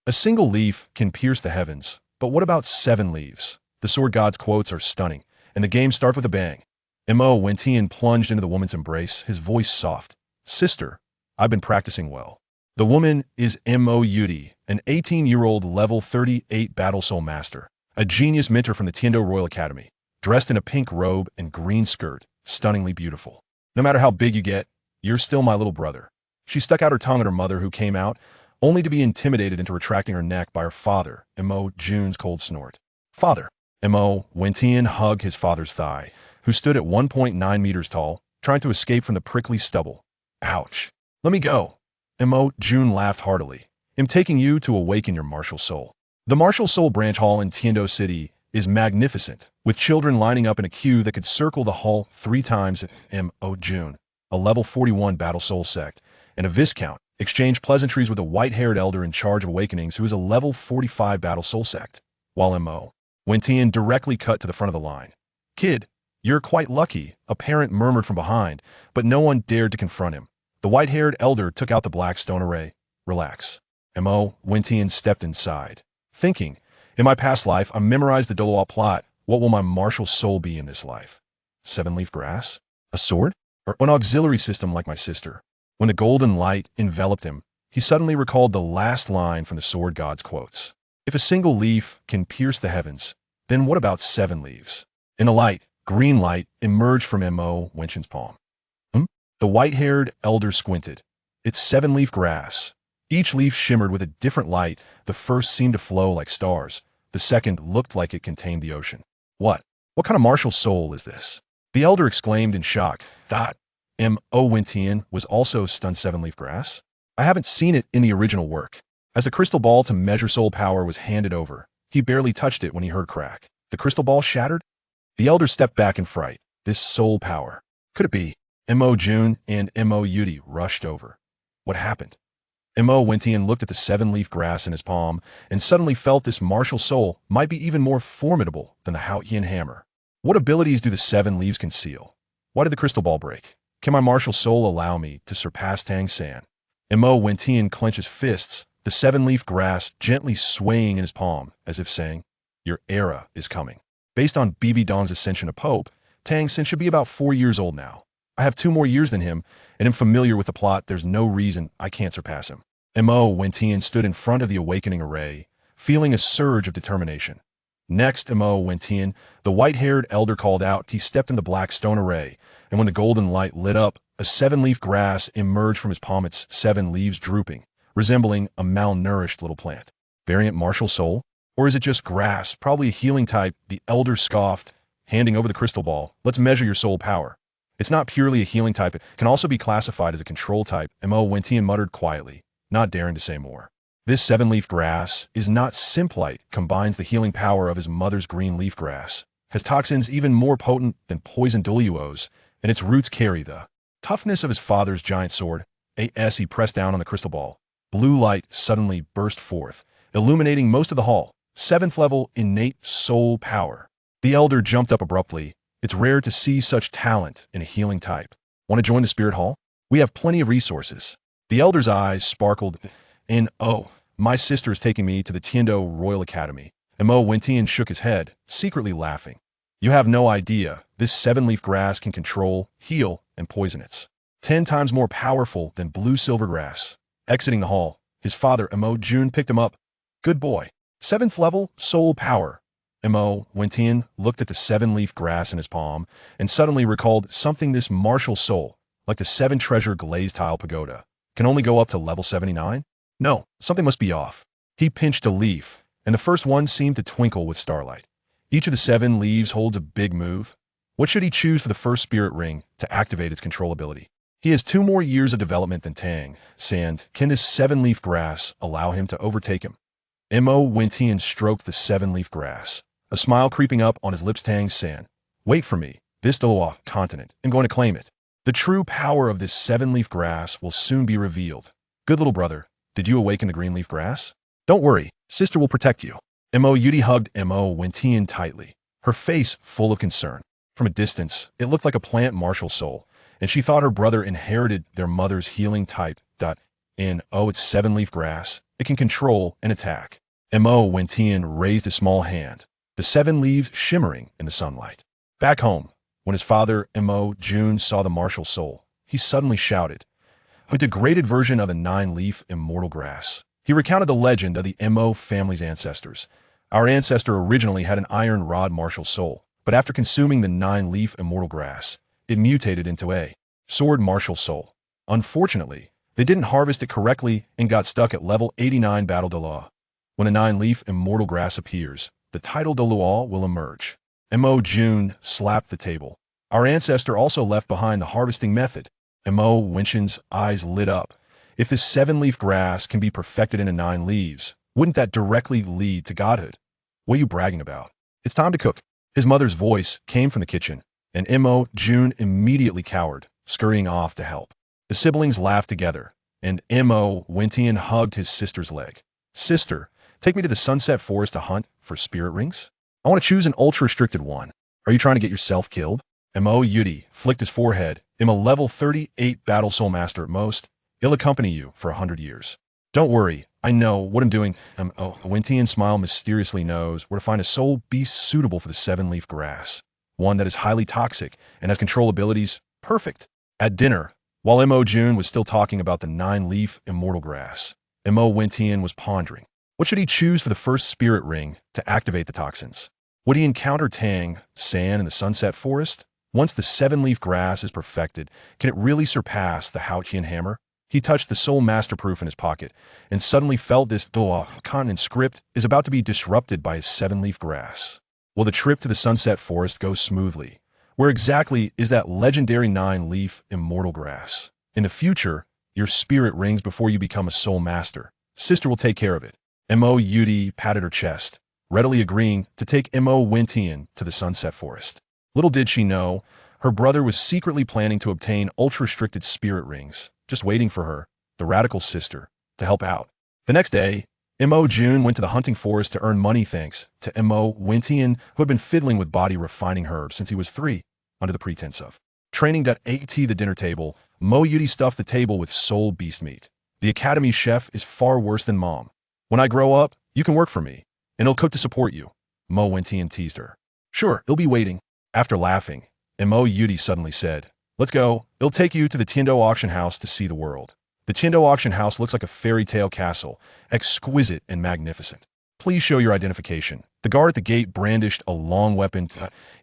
A single leaf can pierce the heavens, but what about 7 leaves? The sword god's quotes are stunning, and the game starts with a bang. Mo when Tian plunged into the woman's embrace, his voice soft. Sister, I've been practicing well. The woman is Mo Yudi, an 18-year-old level 38 Battle Soul master, a genius mentor from the Tiando Royal Academy, dressed in a pink robe and green skirt, stunningly beautiful. No matter how big you get, you're still my little brother. She stuck out her tongue at her mother, who came out, only to be intimidated into retracting her neck by her father, Mo Jun's cold snort. Father. Mo when Tian hugged his father's thigh, who stood at 1.9 meters tall, trying to escape from the prickly stubble. Ouch. Let me go. Mo Jun laughed heartily. I'm taking you to awaken your martial soul. The Martial Soul branch hall in Tiando City is magnificent, with children lining up in a queue that could circle the hall 3 times. Mo Jun, a level 41 Battle Soul sect, and a Viscount, exchanged pleasantries with a white-haired elder in charge of awakenings who is a level 45 Battle Soul sect, while Mo when Tian directly cut to the front of the line. Kid, you're quite lucky, a parent murmured from behind, but no one dared to confront him. The white-haired elder took out the black stone array. Relax. Mo when Tian stepped inside, thinking, in my past life, I memorized the Douluo plot. What will my martial soul be in this life? 7-leaf grass? A sword? Or an auxiliary system like my sister? When the golden light enveloped him, he suddenly recalled the last line from the sword god's quotes. If a single leaf can pierce the heavens, then what about 7 leaves? In the light, green light emerged from Mo Wenqin's palm. The white-haired elder squinted. It's 7-leaf grass. Each leaf shimmered with a different light. The first seemed to flow like stars. The second looked like it contained the ocean. What kind of martial soul is this? The elder exclaimed in shock. That Mo Wenqian was also stunned. 7-leaf grass? I haven't seen it in the original work. As the crystal ball to measure soul power was handed over, he barely touched it when he heard crack. The crystal ball shattered? The elder stepped back in fright. This soul power. Could it be? Mo Jun and Mo Yudi rushed over. What happened? Mo Wenqian looked at the 7-leaf grass in his palm and suddenly felt this martial soul might be even more formidable than the Haotian hammer. What abilities do the 7 leaves conceal? Why did the crystal ball break? Can my martial soul allow me to surpass Tang San? Mo Wenqian clenched his fists, the 7-leaf grass gently swaying in his palm, as if saying, your era is coming. Based on Bibi Dong's ascension to Pope, Tang San should be about 4 years old now. I have 2 more years than him, and am familiar with the plot. There's no reason I can't surpass him. Mo Wenqian stood in front of the awakening array, feeling a surge of determination. Next, Mo Wenqian, the white-haired elder called out. He stepped in the black stone array, and when the golden light lit up, a 7-leaf grass emerged from his palm, its 7 leaves drooping, resembling a malnourished little plant. Variant martial soul? Or is it just grass, probably a healing type? The elder scoffed, handing over the crystal ball. Let's measure your soul power. It's not purely a healing type. It can also be classified as a control type. Mo Wenqian muttered quietly, not daring to say more. This 7-leaf grass is not simplite, combines the healing power of his mother's green leaf grass, has toxins even more potent than poison Douluo's, and its roots carry the toughness of his father's giant sword. As he pressed down on the crystal ball, blue light suddenly burst forth, illuminating most of the hall. 7th level innate soul power. The elder jumped up abruptly. It's rare to see such talent in a healing type. Want to join the spirit hall? We have plenty of resources. The elder's eyes sparkled. My sister is taking me to the Tiando Royal Academy. Mo Wenqian shook his head, secretly laughing. You have no idea. This 7-leaf grass can control, heal, and poison. It's 10 times more powerful than blue silver grass. Exiting the hall, his father, Mo Jun, picked him up. Good boy. 7th level, soul power. Mo Wenqian looked at the 7-leaf grass in his palm and suddenly recalled something. This martial soul, like the 7-treasure glazed tile pagoda, can only go up to level 79? No, something must be off. He pinched a leaf, and the first one seemed to twinkle with starlight. Each of the 7 leaves holds a big move. What should he choose for the first spirit ring to activate its control ability? He has 2 more years of development than Tang San. Can this 7-leaf grass allow him to overtake him? Mo Wenqian stroked the 7-leaf grass, a smile creeping up on his lips. Tang San, wait for me. This Douluo continent, I'm going to claim it. The true power of this 7-leaf grass will soon be revealed. Good little brother, did you awaken the green leaf grass? Don't worry, sister will protect you. Mo Yudi hugged Mo Wenqian tightly, her face full of concern. From a distance, it looked like a plant martial soul, and she thought her brother inherited their mother's healing type. Its 7-leaf grass, it can control and attack. Mo Wentian raised a small hand, the 7 leaves shimmering in the sunlight. Back home, when his father, Mo Jun, saw the MartialSoul, he suddenly shouted, "A degraded version of the 9-leaf immortal grass." He recounted the legend of the Mo family's ancestors. Our ancestor originally had an iron rod MartialSoul, but after consuming the 9-leaf immortal grass, it mutated into a sword MartialSoul. Unfortunately, they didn't harvest it correctly and got stuck at level 89 Battle Douluo. When a 9-leaf immortal grass appears, the title Douluo will emerge. Mo Jun slapped the table. Our ancestor also left behind the harvesting method. Mo Wentian's eyes lit up. If this 7-leaf grass can be perfected into 9 leaves, wouldn't that directly lead to godhood? What are you bragging about? It's time to cook. His mother's voice came from the kitchen, and Mo Jun immediately cowered, scurrying off to help. The siblings laughed together, and Mo Wentian hugged his sister's leg. "Sister, take me to the Sunset Forest to hunt for spirit rings? I want to choose an ultra-restricted one. Are you trying to get yourself killed?" Mo Yudi flicked his forehead. "I'm a level 38 Battle Soul Master at most. He'll accompany you for 100 years. Don't worry, I know what I'm doing." Wentian smile mysteriously knows where to find a soul beast suitable for the 7-leaf grass. One that is highly toxic and has control abilities perfect. At dinner, while Mo Jun was still talking about the 9-leaf immortal grass, Mo Wentian was pondering. What should he choose for the first spirit ring to activate the toxins? Would he encounter Tang San in the Sunset Forest? Once the 7-leaf grass is perfected, can it really surpass the Haotian hammer? He touched the soul master proof in his pocket, and suddenly felt this Douluo continent script is about to be disrupted by his 7-leaf grass. Will the trip to the Sunset Forest go smoothly? Where exactly is that legendary 9-leaf immortal grass? In the future, your spirit rings before you become a soul master. Sister will take care of it. Mo Yudi patted her chest, readily agreeing to take Mo Wentian to the Sunset Forest. Little did she know, her brother was secretly planning to obtain ultra-restricted spirit rings, just waiting for her, the radical sister, to help out. The next day, Mo Jun went to the hunting forest to earn money thanks to Mo Wentian, who had been fiddling with body refining herbs since he was 3, under the pretense of training. At the dinner table, Mo Yudi stuffed the table with soul beast meat. "The academy chef is far worse than mom. When I grow up, you can work for me, and he'll cook to support you," Mo Wentian teased her. "Sure, he'll be waiting." After laughing, Mo Yudi suddenly said, "Let's go. It'll take you to the Tiendo auction house to see the world." The Tiendo auction house looks like a fairy tale castle, exquisite and magnificent. "Please show your identification." The guard at the gate brandished a long weapon.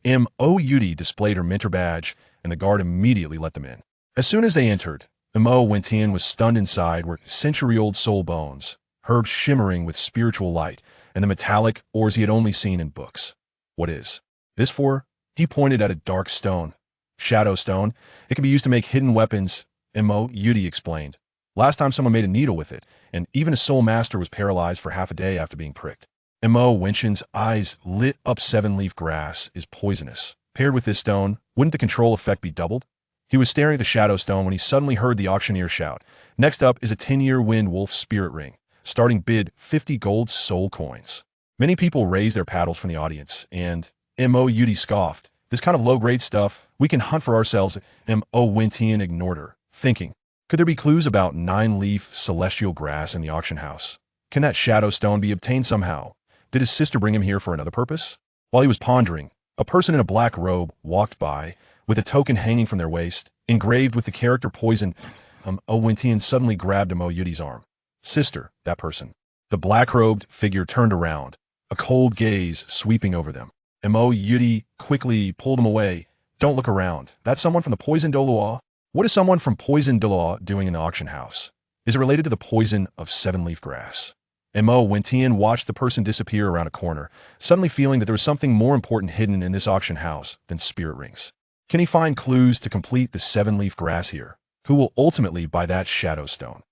Mo Yudi displayed her mentor badge, and the guard immediately let them in. As soon as they entered, Mo Wentian was stunned. Inside were century-old soul bones, herbs shimmering with spiritual light, and the metallic ores he had only seen in books. "What is this for?" He pointed at a dark stone. "Shadow stone. It can be used to make hidden weapons," Mo Yudi explained. "Last time someone made a needle with it, and even a soul master was paralyzed for half a day after being pricked." Mo Wentian's eyes lit up. 7-leaf grass is poisonous. Paired with this stone, wouldn't the control effect be doubled? He was staring at the shadow stone when he suddenly heard the auctioneer shout, "Next up is a 10-year Wind Wolf spirit ring. Starting bid 50 gold soul coins." Many people raised their paddles from the audience, and Mo Yudi scoffed. "This kind of low-grade stuff, we can hunt for ourselves." Mo Wentian ignored her, thinking, could there be clues about 9-leaf celestial grass in the auction house? Can that shadow stone be obtained somehow? Did his sister bring him here for another purpose? While he was pondering, a person in a black robe walked by, with a token hanging from their waist, engraved with the character poison. Mo Wentian suddenly grabbed Mo Yudi's arm. "Sister," that person. The black-robed figure turned around, a cold gaze sweeping over them. Mo Yudi quickly pulled him away. "Don't look around. That's someone from the Poison Douluo." What is someone from Poison Douluo doing in the auction house? Is it related to the poison of 7-leaf grass? Mo Wentian watched the person disappear around a corner, suddenly feeling that there was something more important hidden in this auction house than spirit rings. Can he find clues to complete the 7-leaf grass here? Who will ultimately buy that shadow stone?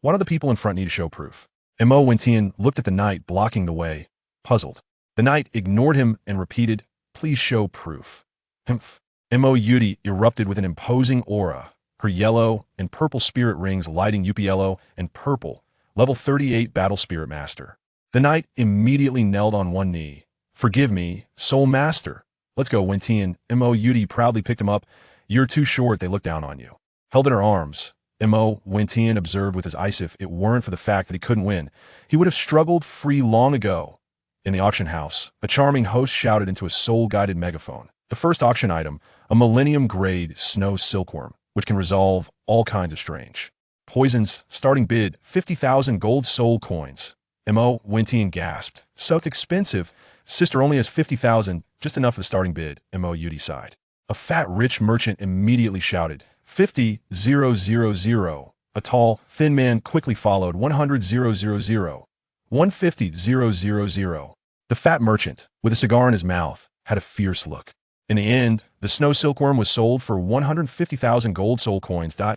One of the people in front need to show proof. Mo Wentian looked at the knight blocking the way, puzzled. The knight ignored him and repeated, "Please show proof." Humph. Mo Yudi erupted with an imposing aura, her yellow and purple spirit rings lighting up yellow and purple, level 38 Battle Spirit Master. The knight immediately knelt on one knee. "Forgive me, Soul Master." "Let's go, Wentian." Mo Yudi proudly picked him up. "You're too short, they look down on you." Held in her arms, Mo Wintian observed with his eyes. If it weren't for the fact that he couldn't win, he would have struggled free long ago. In the auction house, a charming host shouted into a soul-guided megaphone. The first auction item, a millennium-grade snow silkworm, which can resolve all kinds of strange poisons. Starting bid, 50,000 gold soul coins. Mo Wintian gasped. So expensive. Sister only has 50,000, just enough for the starting bid. Mo Yudi sighed. A fat, rich merchant immediately shouted, 50,000. A tall, thin man quickly followed, 100,000. 150,000. The fat merchant, with a cigar in his mouth, had a fierce look. In the end, the snow silkworm was sold for 150,000 gold soul coins. Mo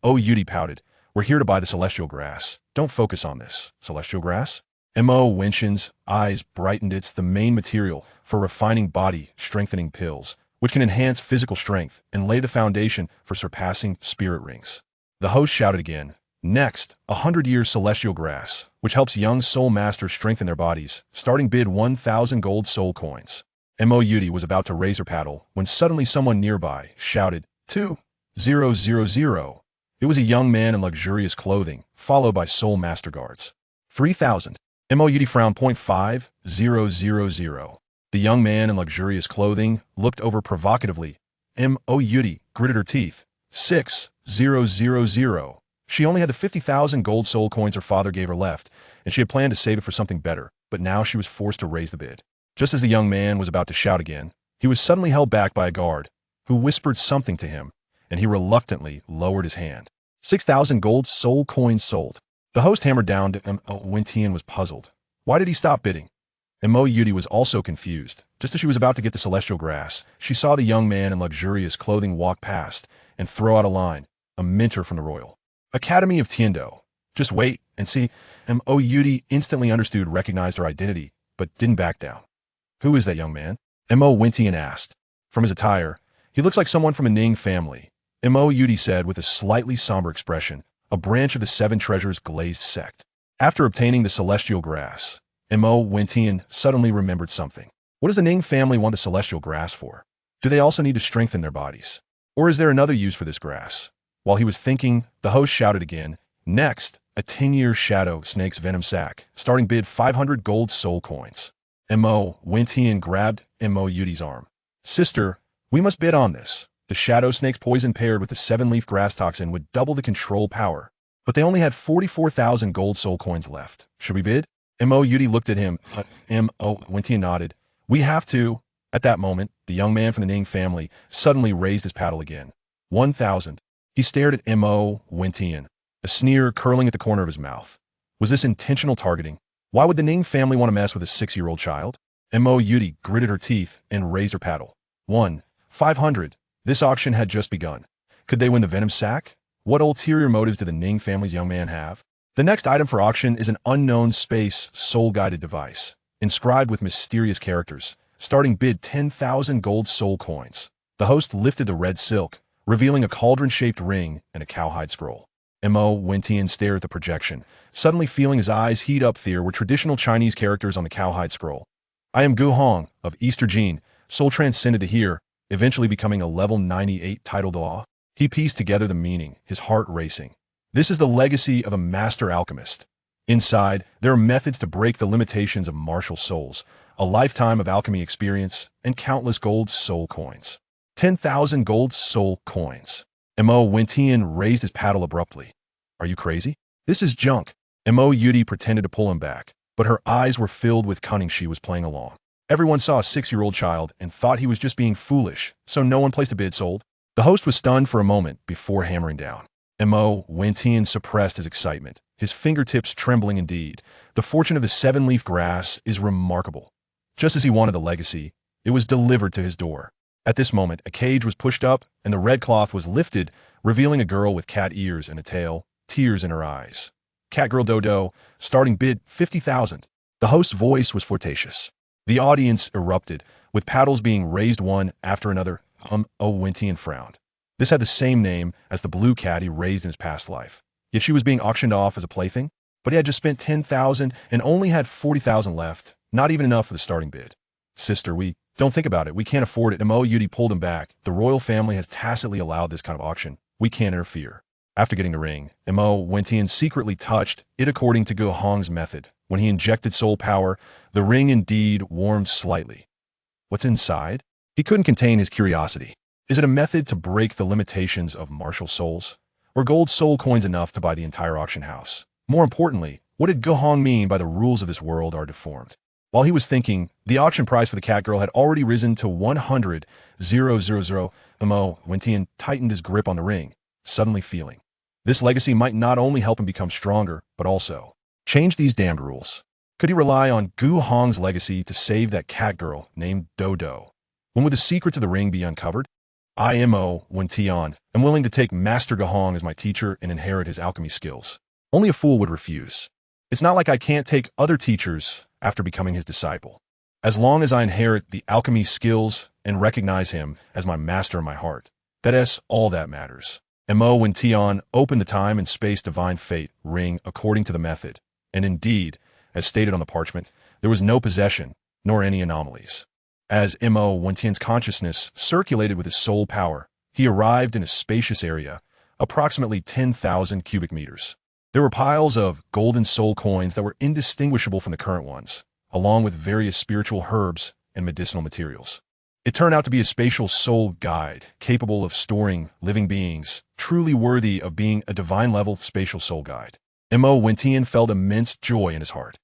Yudi pouted. We're here to buy the celestial grass. Don't focus on this. Celestial grass? Mo Wintian's eyes brightened. It's the main material for refining body strengthening pills, which can enhance physical strength and lay the foundation for surpassing spirit rings. The host shouted again. Next, 100-year celestial grass, which helps young soul masters strengthen their bodies. Starting bid 1,000 gold soul coins. Mo Yudi was about to raise her paddle when suddenly someone nearby shouted, 2,000. It was a young man in luxurious clothing, followed by soul master guards. 3,000. Mo Yudi frowned. 5,000. The young man in luxurious clothing looked over provocatively. Mo Yudi gritted her teeth. 6,000. She only had the 50,000 gold soul coins her father gave her left, and she had planned to save it for something better, but now she was forced to raise the bid. Just as the young man was about to shout again, he was suddenly held back by a guard, who whispered something to him, and he reluctantly lowered his hand. 6,000 gold soul coins sold. The host hammered down. Wintian was puzzled. Why did he stop bidding? Mo Yudi was also confused. Just as she was about to get the celestial grass, she saw the young man in luxurious clothing walk past and throw out a line, a mentor from the Royal Academy of Tiendo. Just wait and see. Mo Yudi instantly understood, recognized her identity, but didn't back down. Who is that young man? Mo Wintian asked. From his attire, he looks like someone from a Ning family. Mo Yudi said with a slightly somber expression, a branch of the Seven Treasures glazed sect. After obtaining the celestial grass, Mo Wintian suddenly remembered something. What does the Ning family want the celestial grass for? Do they also need to strengthen their bodies? Or is there another use for this grass? While he was thinking, the host shouted again. Next, a 10-year shadow snake's venom sac. Starting bid 500 gold soul coins. Mo Wintian grabbed Mo Yudi's arm. Sister, we must bid on this. The shadow snake's poison paired with the 7-leaf grass toxin would double the control power. But they only had 44,000 gold soul coins left. Should we bid? Mo Yudi looked at him. Mo Wintian nodded. We have to. At that moment, the young man from the Ning family suddenly raised his paddle again. 1,000. He stared at Mo Wintian, a sneer curling at the corner of his mouth. Was this intentional targeting? Why would the Ning family want to mess with a 6-year-old child? Mo Yudi gritted her teeth and raised her paddle. 500. This auction had just begun. Could they win the venom sac? What ulterior motives did the Ning family's young man have? The next item for auction is an unknown space soul-guided device, inscribed with mysterious characters. Starting bid 10,000 gold soul coins. The host lifted the red silk, revealing a cauldron-shaped ring and a cowhide scroll. Mo Wintian stared at the projection, suddenly feeling his eyes heat up. There were traditional Chinese characters on the cowhide scroll. I am Gu Hong, of Easter Gene, soul transcended to here, eventually becoming a level 98 titled Awe. He pieced together the meaning, his heart racing. This is the legacy of a master alchemist. Inside, there are methods to break the limitations of martial souls, a lifetime of alchemy experience, and countless gold soul coins. 10,000 gold soul coins. Mo Wintian raised his paddle abruptly. Are you crazy? This is junk. Mo Yudi pretended to pull him back, but her eyes were filled with cunning. She was playing along. Everyone saw a 6-year-old child and thought he was just being foolish, so no one placed a bid. Sold. The host was stunned for a moment before hammering down. Mo Wintian suppressed his excitement, his fingertips trembling. Indeed, the fortune of the 7-leaf grass is remarkable. Just as he wanted the legacy, it was delivered to his door. At this moment, a cage was pushed up, and the red cloth was lifted, revealing a girl with cat ears and a tail, tears in her eyes. Catgirl Dodo, starting bid 50,000. The host's voice was flirtatious. The audience erupted, with paddles being raised one after another. Wintian frowned. This had the same name as the blue cat he raised in his past life. Yet she was being auctioned off as a plaything. But he had just spent 10,000 and only had 40,000 left, not even enough for the starting bid. Sister, don't think about it. We can't afford it. Mo Yudi pulled him back. The royal family has tacitly allowed this kind of auction. We can't interfere. After getting the ring, Mo Wentian secretly touched it according to Gu Hong's method. When he injected soul power, the ring indeed warmed slightly. What's inside? He couldn't contain his curiosity. Is it a method to break the limitations of martial souls? Or gold soul coins enough to buy the entire auction house? More importantly, what did Gu Hong mean by the rules of this world are deformed? While he was thinking, the auction price for the cat girl had already risen to 100,000. Mo Wentian tightened his grip on the ring, suddenly feeling this legacy might not only help him become stronger, but also change these damned rules. Could he rely on Gu Hong's legacy to save that cat girl named Douluo? When would the secret to the ring be uncovered? I, Mo Wentian, am willing to take Master Gu Hong as my teacher and inherit his alchemy skills. Only a fool would refuse. It's not like I can't take other teachers after becoming his disciple. As long as I inherit the alchemy skills and recognize him as my master in my heart, that is all that matters. Mo Wentian opened the time and space divine fate ring according to the method, and indeed, as stated on the parchment, there was no possession, nor any anomalies. As Mo Wentian's consciousness circulated with his soul power, he arrived in a spacious area, approximately 10,000 cubic meters. There were piles of golden soul coins that were indistinguishable from the current ones, along with various spiritual herbs and medicinal materials. It turned out to be a spatial soul guide, capable of storing living beings, truly worthy of being a divine-level spatial soul guide. Mo Wentian felt immense joy in his heart.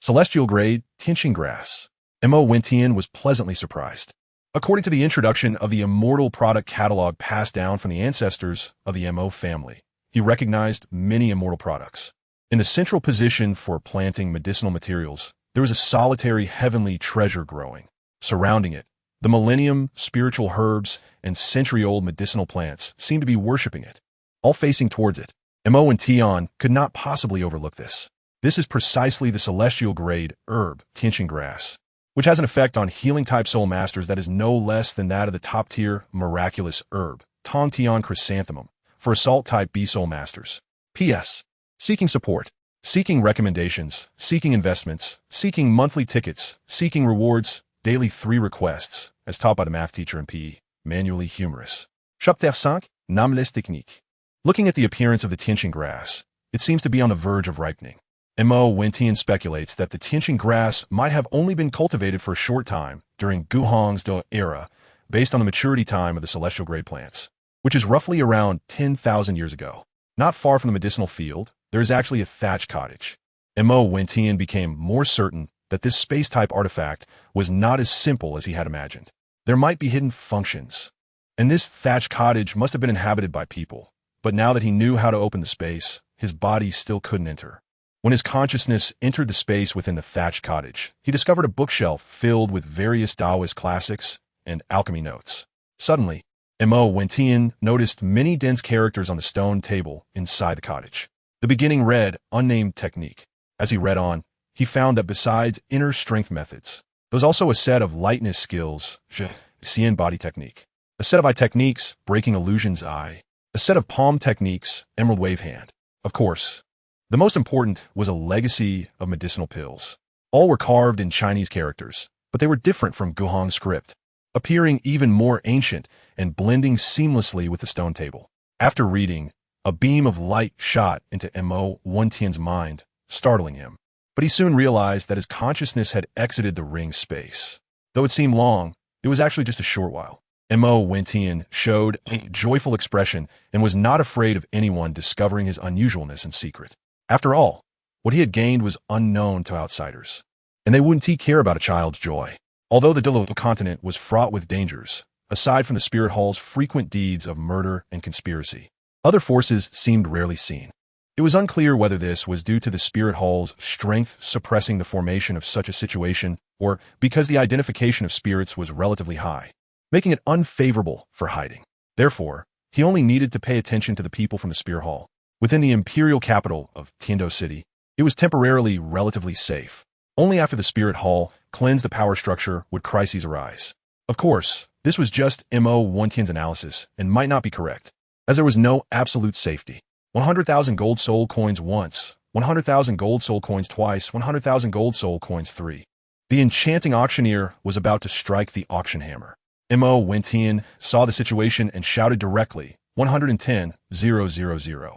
Celestial grade, tinching grass. Mo Wentian was pleasantly surprised. According to the introduction of the immortal product catalog passed down from the ancestors of the Mo family, he recognized many immortal products. In the central position for planting medicinal materials, there was a solitary heavenly treasure growing. Surrounding it, the millennium, spiritual herbs, and century-old medicinal plants seemed to be worshipping it, all facing towards it. Mo Wentian could not possibly overlook this. This is precisely the celestial grade herb, tinching grass, which has an effect on healing-type soul masters that is no less than that of the top-tier miraculous herb, Tong Tian chrysanthemum, for assault-type B soul masters. P.S. Seeking support, seeking recommendations, seeking investments, seeking monthly tickets, seeking rewards, daily 3 requests, as taught by the math teacher in PE, manually humorous. Chapitre 5, Nomeles technique. Looking at the appearance of the tinching grass, it seems to be on the verge of ripening. Mo Wentian speculates that the tinching grass might have only been cultivated for a short time during Gu Hong's era, based on the maturity time of the celestial grade plants, which is roughly around 10,000 years ago. Not far from the medicinal field, there is actually a thatched cottage. Mo Wentian became more certain that this space-type artifact was not as simple as he had imagined. There might be hidden functions, and this thatched cottage must have been inhabited by people. But now that he knew how to open the space, his body still couldn't enter. When his consciousness entered the space within the thatched cottage, he discovered a bookshelf filled with various Taoist classics and alchemy notes. Suddenly, Mo Wentian noticed many dense characters on the stone table inside the cottage. The beginning read, Unnamed Technique. As he read on, he found that besides inner strength methods, there was also a set of lightness skills, Xian body technique, a set of eye techniques, breaking illusions eye, a set of palm techniques, emerald wave hand. Of course, the most important was a legacy of medicinal pills. All were carved in Chinese characters, but they were different from Gu Hong's script, appearing even more ancient and blending seamlessly with the stone table. After reading, a beam of light shot into Mo Wentian's mind, startling him. But he soon realized that his consciousness had exited the ring space. Though it seemed long, it was actually just a short while. Mo Wentian showed a joyful expression and was not afraid of anyone discovering his unusualness in secret. After all, what he had gained was unknown to outsiders, and they wouldn't care about a child's joy. Although the Douluo continent was fraught with dangers, aside from the spirit hall's frequent deeds of murder and conspiracy, other forces seemed rarely seen. It was unclear whether this was due to the spirit hall's strength suppressing the formation of such a situation, or because the identification of spirits was relatively high, making it unfavorable for hiding. Therefore, he only needed to pay attention to the people from the spirit hall. Within the imperial capital of Tiando City, it was temporarily relatively safe. Only after the spirit hall cleansed the power structure would crises arise. Of course, this was just Mo Wentian's analysis and might not be correct, as there was no absolute safety. 100,000 gold soul coins once, 100,000 gold soul coins twice, 100,000 gold soul coins 3. The enchanting auctioneer was about to strike the auction hammer. Mo Wentian saw the situation and shouted directly, 110,000.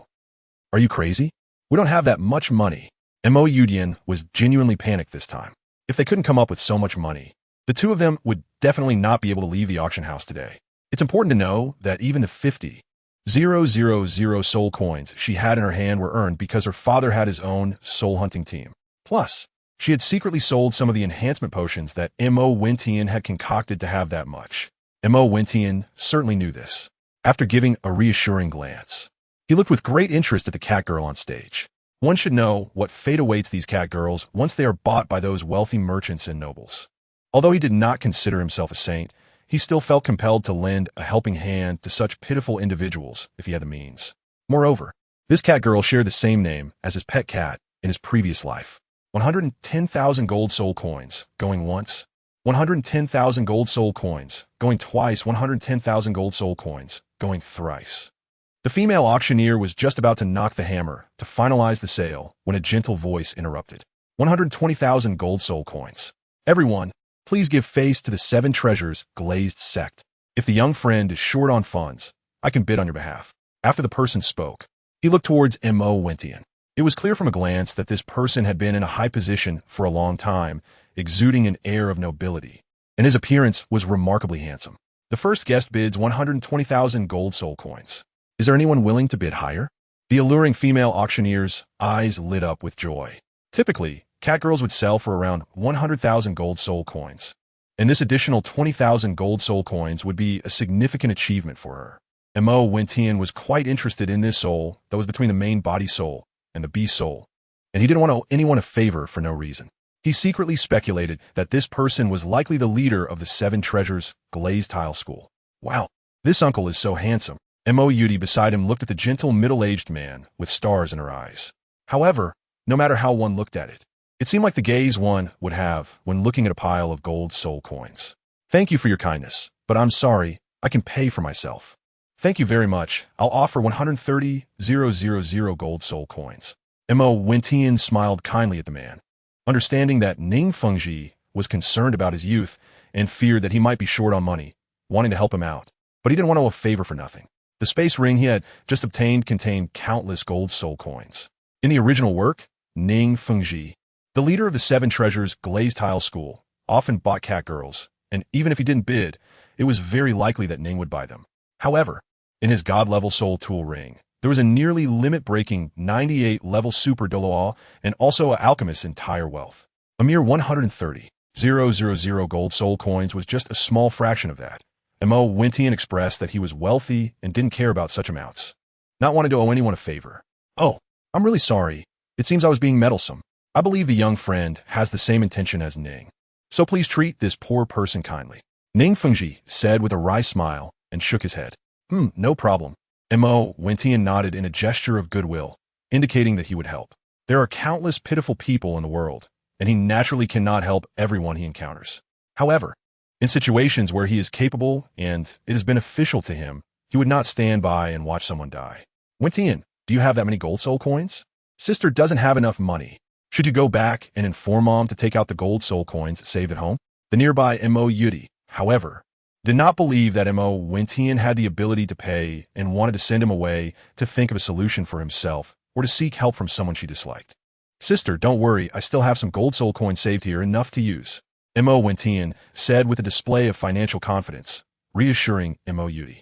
Are you crazy? We don't have that much money. Mo Yudian was genuinely panicked this time. If they couldn't come up with so much money, the two of them would definitely not be able to leave the auction house today. It's important to know that even the 50,000 soul coins she had in her hand were earned because her father had his own soul hunting team. Plus, she had secretly sold some of the enhancement potions that Mo Wentian had concocted to have that much. Mo Wentian certainly knew this. After giving a reassuring glance, he looked with great interest at the cat girl on stage. One should know what fate awaits these cat girls once they are bought by those wealthy merchants and nobles. Although he did not consider himself a saint, he still felt compelled to lend a helping hand to such pitiful individuals if he had the means. Moreover, this cat girl shared the same name as his pet cat in his previous life. 110,000 gold soul coins, going once. 110,000 gold soul coins, going twice. 110,000 gold soul coins, going thrice. The female auctioneer was just about to knock the hammer to finalize the sale when a gentle voice interrupted. 120,000 gold soul coins. Everyone, please give face to the 7 treasures glazed sect. If the young friend is short on funds, I can bid on your behalf. After the person spoke, he looked towards Mo Wentian. It was clear from a glance that this person had been in a high position for a long time, exuding an air of nobility, and his appearance was remarkably handsome. The first guest bids 120,000 gold soul coins. Is there anyone willing to bid higher? The alluring female auctioneer's eyes lit up with joy. Typically, cat girls would sell for around 100,000 gold soul coins, and this additional 20,000 gold soul coins would be a significant achievement for her. Mo Wentian was quite interested in this soul that was between the main body soul and the beast soul, and he didn't want to owe anyone a favor for no reason. He secretly speculated that this person was likely the leader of the 7 treasures glazed tile school. Wow, this uncle is so handsome. Mo Yudi beside him looked at the gentle middle-aged man with stars in her eyes. However, no matter how one looked at it, it seemed like the gaze one would have when looking at a pile of gold soul coins. Thank you for your kindness, but I'm sorry, I can pay for myself. Thank you very much. I'll offer 130,000 gold soul coins. Mo Wentian smiled kindly at the man, understanding that Ning Fengji was concerned about his youth and feared that he might be short on money, wanting to help him out. But he didn't want to owe a favor for nothing. The space ring he had just obtained contained countless gold soul coins. In the original work, Ning Fengji, the leader of the 7 treasures glazed tile school, often bought cat girls, and even if he didn't bid, it was very likely that Ning would buy them. However, in his god-level soul tool ring, there was a nearly limit-breaking 98-level super Douluo and also an alchemist's entire wealth. A mere 130,000 gold soul coins was just a small fraction of that. Mo Wentian expressed that he was wealthy and didn't care about such amounts, not wanting to owe anyone a favor. Oh, I'm really sorry. It seems I was being meddlesome. I believe the young friend has the same intention as Ning, so please treat this poor person kindly. Ning Fengji said with a wry smile and shook his head. No problem. Mo Wentian nodded in a gesture of goodwill, indicating that he would help. There are countless pitiful people in the world, and he naturally cannot help everyone he encounters. However, in situations where he is capable and it is beneficial to him, he would not stand by and watch someone die. Wentian, do you have that many gold soul coins? Sister doesn't have enough money. Should you go back and inform Mom to take out the gold soul coins saved at home? The nearby Mo Yudi, however, did not believe that Mo Wentian had the ability to pay and wanted to send him away to think of a solution for himself or to seek help from someone she disliked. Sister, don't worry, I still have some gold soul coins saved here, enough to use. Mo Wentian said with a display of financial confidence, reassuring Mo Yudi.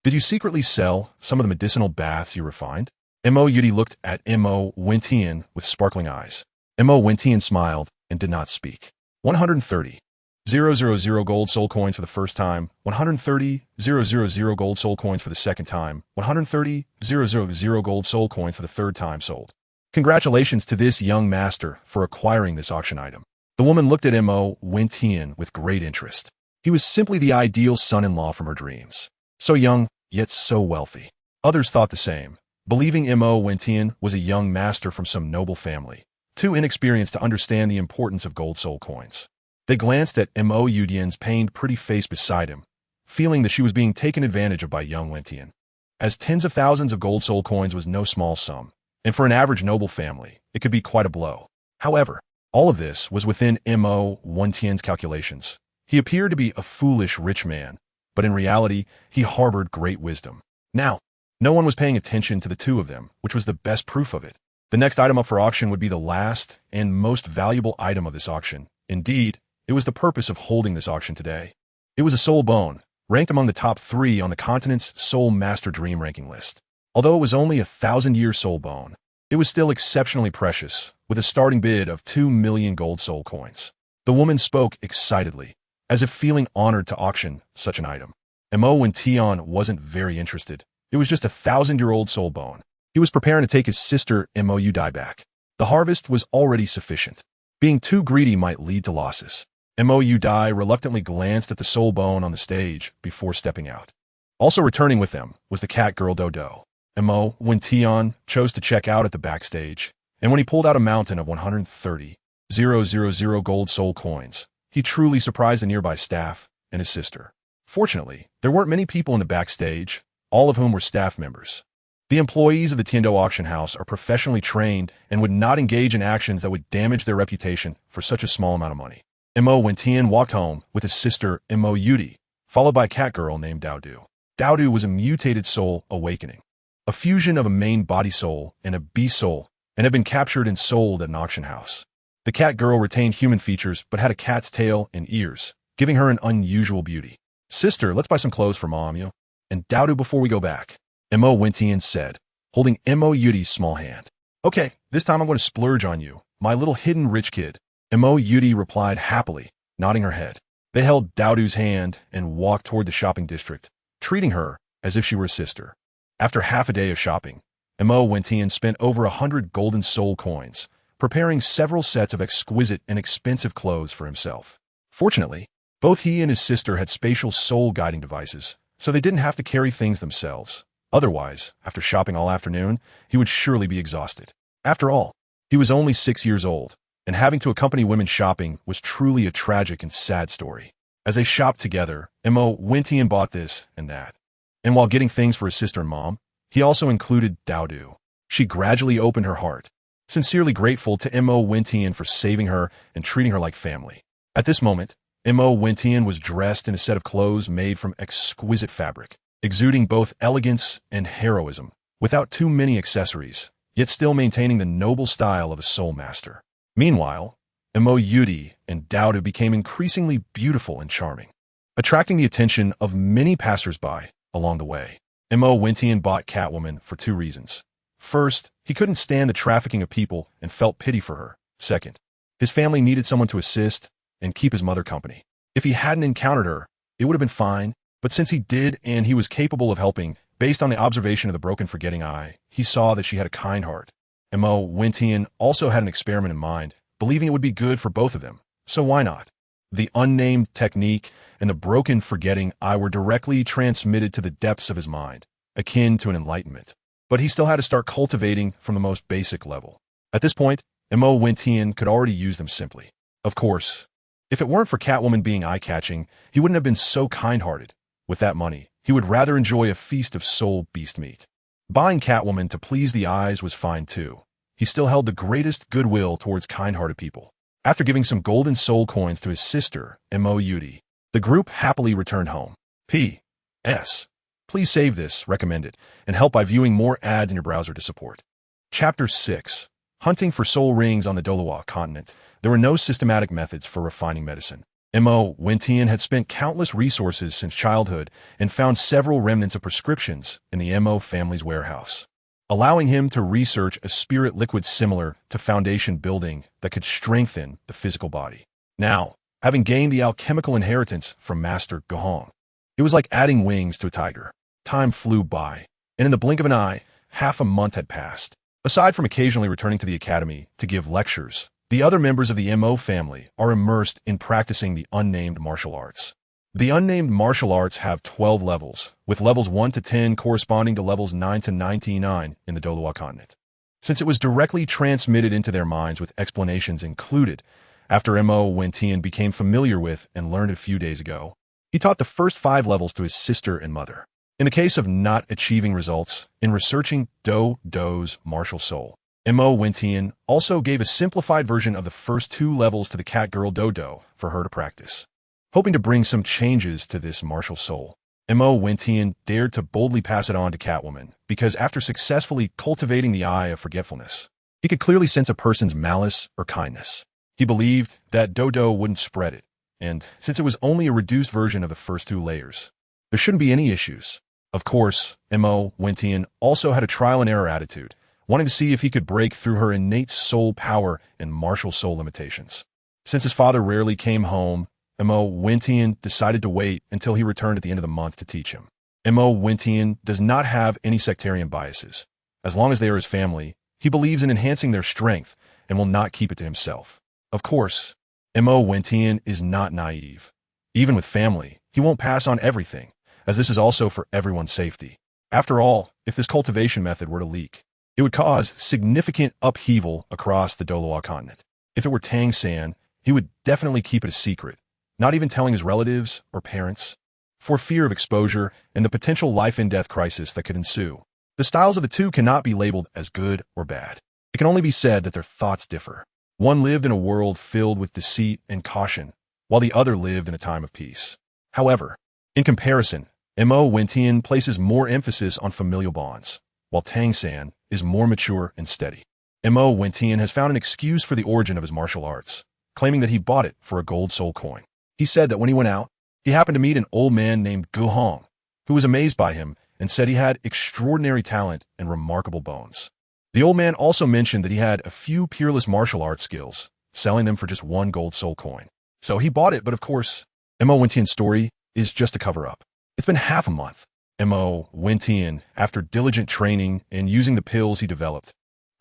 Did you secretly sell some of the medicinal baths you refined? Mo Yudi looked at Mo Wentian with sparkling eyes. Mo Wentian smiled and did not speak. 130,000 gold soul coins for the first time, 130,000 gold soul coins for the second time, 130,000 gold soul coins for the third time sold. Congratulations to this young master for acquiring this auction item. The woman looked at Mo Wentian with great interest. He was simply the ideal son-in-law from her dreams. So young, yet so wealthy. Others thought the same, believing Mo Wentian was a young master from some noble family, too inexperienced to understand the importance of gold soul coins. They glanced at Mo Yudian's pained, pretty face beside him, feeling that she was being taken advantage of by young Wentian. As tens of thousands of gold soul coins was no small sum, and for an average noble family, it could be quite a blow. However, all of this was within Mo Wentian's calculations. He appeared to be a foolish rich man, but in reality, he harbored great wisdom. Now, no one was paying attention to the two of them, which was the best proof of it. The next item up for auction would be the last and most valuable item of this auction. Indeed, it was the purpose of holding this auction today. It was a soul bone, ranked among the top 3 on the continent's Soul Master Dream ranking list. Although it was only a 1,000-year soul bone, it was still exceptionally precious, with a starting bid of 2 million gold soul coins. The woman spoke excitedly, as if feeling honored to auction such an item. Mo Wention wasn't very interested. It was just a 1,000-year-old soul bone. He was preparing to take his sister Mo Yudai back. The harvest was already sufficient. Being too greedy might lead to losses. Mo Yudai reluctantly glanced at the soul bone on the stage before stepping out. Also returning with them was the cat girl Douluo. Mo Wention chose to check out at the backstage, and when he pulled out a mountain of 130,000 gold soul coins, he truly surprised the nearby staff and his sister. Fortunately, there weren't many people in the backstage, all of whom were staff members. The employees of the Tiando auction house are professionally trained and would not engage in actions that would damage their reputation for such a small amount of money. Mo Wention walked home with his sister Mo Yudi, followed by a cat girl named Douluo. Douluo was a mutated soul awakening, a fusion of a main body soul and a beast soul, and had been captured and sold at an auction house. The cat girl retained human features but had a cat's tail and ears, giving her an unusual beauty. "Sister, let's buy some clothes for Mom, yo. And Douluo before we go back," Mo Wention said, holding Mo Yudi's small hand. "Okay, this time I'm going to splurge on you, my little hidden rich kid." Mo Yudi replied happily, nodding her head. They held Douluo's hand and walked toward the shopping district, treating her as if she were a sister. After half a day of shopping, Mo Wention spent over 100 golden soul coins, preparing several sets of exquisite and expensive clothes for himself. Fortunately, both he and his sister had spatial soul guiding devices, so they didn't have to carry things themselves. Otherwise, after shopping all afternoon, he would surely be exhausted. After all, he was only 6 years old, and having to accompany women shopping was truly a tragic and sad story. As they shopped together, Mo Wention bought this and that. And while getting things for his sister and mom, he also included Douluo. She gradually opened her heart, sincerely grateful to Mo Wention for saving her and treating her like family. At this moment, Mo Wention was dressed in a set of clothes made from exquisite fabric, exuding both elegance and heroism, without too many accessories, yet still maintaining the noble style of a soul master. Meanwhile, Mo Yudi and Douluo became increasingly beautiful and charming, attracting the attention of many passers-by along the way. Mo Wention bought Catwoman for 2 reasons. First, he couldn't stand the trafficking of people and felt pity for her. Second, his family needed someone to assist and keep his mother company. If he hadn't encountered her, it would have been fine, but since he did and he was capable of helping, based on the observation of the broken forgetting eye, he saw that she had a kind heart. Mo Wention also had an experiment in mind, believing it would be good for both of them, so why not? The unnamed technique and the broken forgetting eye were directly transmitted to the depths of his mind, akin to an enlightenment. But he still had to start cultivating from the most basic level. At this point, Mo Wention could already use them simply. Of course, if it weren't for Catwoman being eye-catching, he wouldn't have been so kind-hearted. With that money, he would rather enjoy a feast of soul beast meat. Buying Catwoman to please the eyes was fine too. He still held the greatest goodwill towards kind-hearted people. After giving some golden soul coins to his sister, Mo Yudi, the group happily returned home. P.S. Please save this, recommended, and help by viewing more ads in your browser to support. Chapter 6. Hunting for soul rings on the Douluo continent. There were no systematic methods for refining medicine. Mo Wention had spent countless resources since childhood and found several remnants of prescriptions in the Mo family's warehouse, allowing him to research a spirit liquid similar to foundation building that could strengthen the physical body. Now, having gained the alchemical inheritance from Master Gohong, it was like adding wings to a tiger. Time flew by, and in the blink of an eye, half a month had passed. Aside from occasionally returning to the academy to give lectures, the other members of the Mo family are immersed in practicing the unnamed martial arts. The unnamed martial arts have 12 levels, with levels 1 to 10 corresponding to levels 9 to 99 in the Douluo continent. Since it was directly transmitted into their minds with explanations included, after Mo Wention became familiar with and learned a few days ago, he taught the first 5 levels to his sister and mother. In the case of not achieving results in researching Douluo's MartialSoul, Mo Wention also gave a simplified version of the first 2 levels to the cat girl Douluo for her to practice. Hoping to bring some changes to this MartialSoul, Mo Wentian dared to boldly pass it on to Catwoman because after successfully cultivating the eye of forgetfulness, he could clearly sense a person's malice or kindness. He believed that Douluo wouldn't spread it, and since it was only a reduced version of the first two layers, there shouldn't be any issues. Of course, Mo Wentian also had a trial-and-error attitude, wanting to see if he could break through her innate soul power and martial soul limitations. Since his father rarely came home, Mo Wentian decided to wait until he returned at the end of the month to teach him. Mo Wentian does not have any sectarian biases. As long as they are his family, he believes in enhancing their strength and will not keep it to himself. Of course, Mo Wentian is not naive. Even with family, he won't pass on everything, as this is also for everyone's safety. After all, if this cultivation method were to leak, it would cause significant upheaval across the Douluo continent. If it were Tang San, he would definitely keep it a secret, not even telling his relatives or parents, for fear of exposure and the potential life-and-death crisis that could ensue. The styles of the two cannot be labeled as good or bad. It can only be said that their thoughts differ. One lived in a world filled with deceit and caution, while the other lived in a time of peace. However, in comparison, Mo Wentian places more emphasis on familial bonds, while Tang San is more mature and steady. Mo Wentian has found an excuse for the origin of his martial arts, claiming that he bought it for a gold soul coin. He said that when he went out, he happened to meet an old man named Gu Hong, who was amazed by him and said he had extraordinary talent and remarkable bones. The old man also mentioned that he had a few peerless martial arts skills, selling them for just one gold soul coin. So he bought it, but of course, Mo Wentian's story is just a cover-up. It's been half a month. Mo Wentian, after diligent training and using the pills he developed,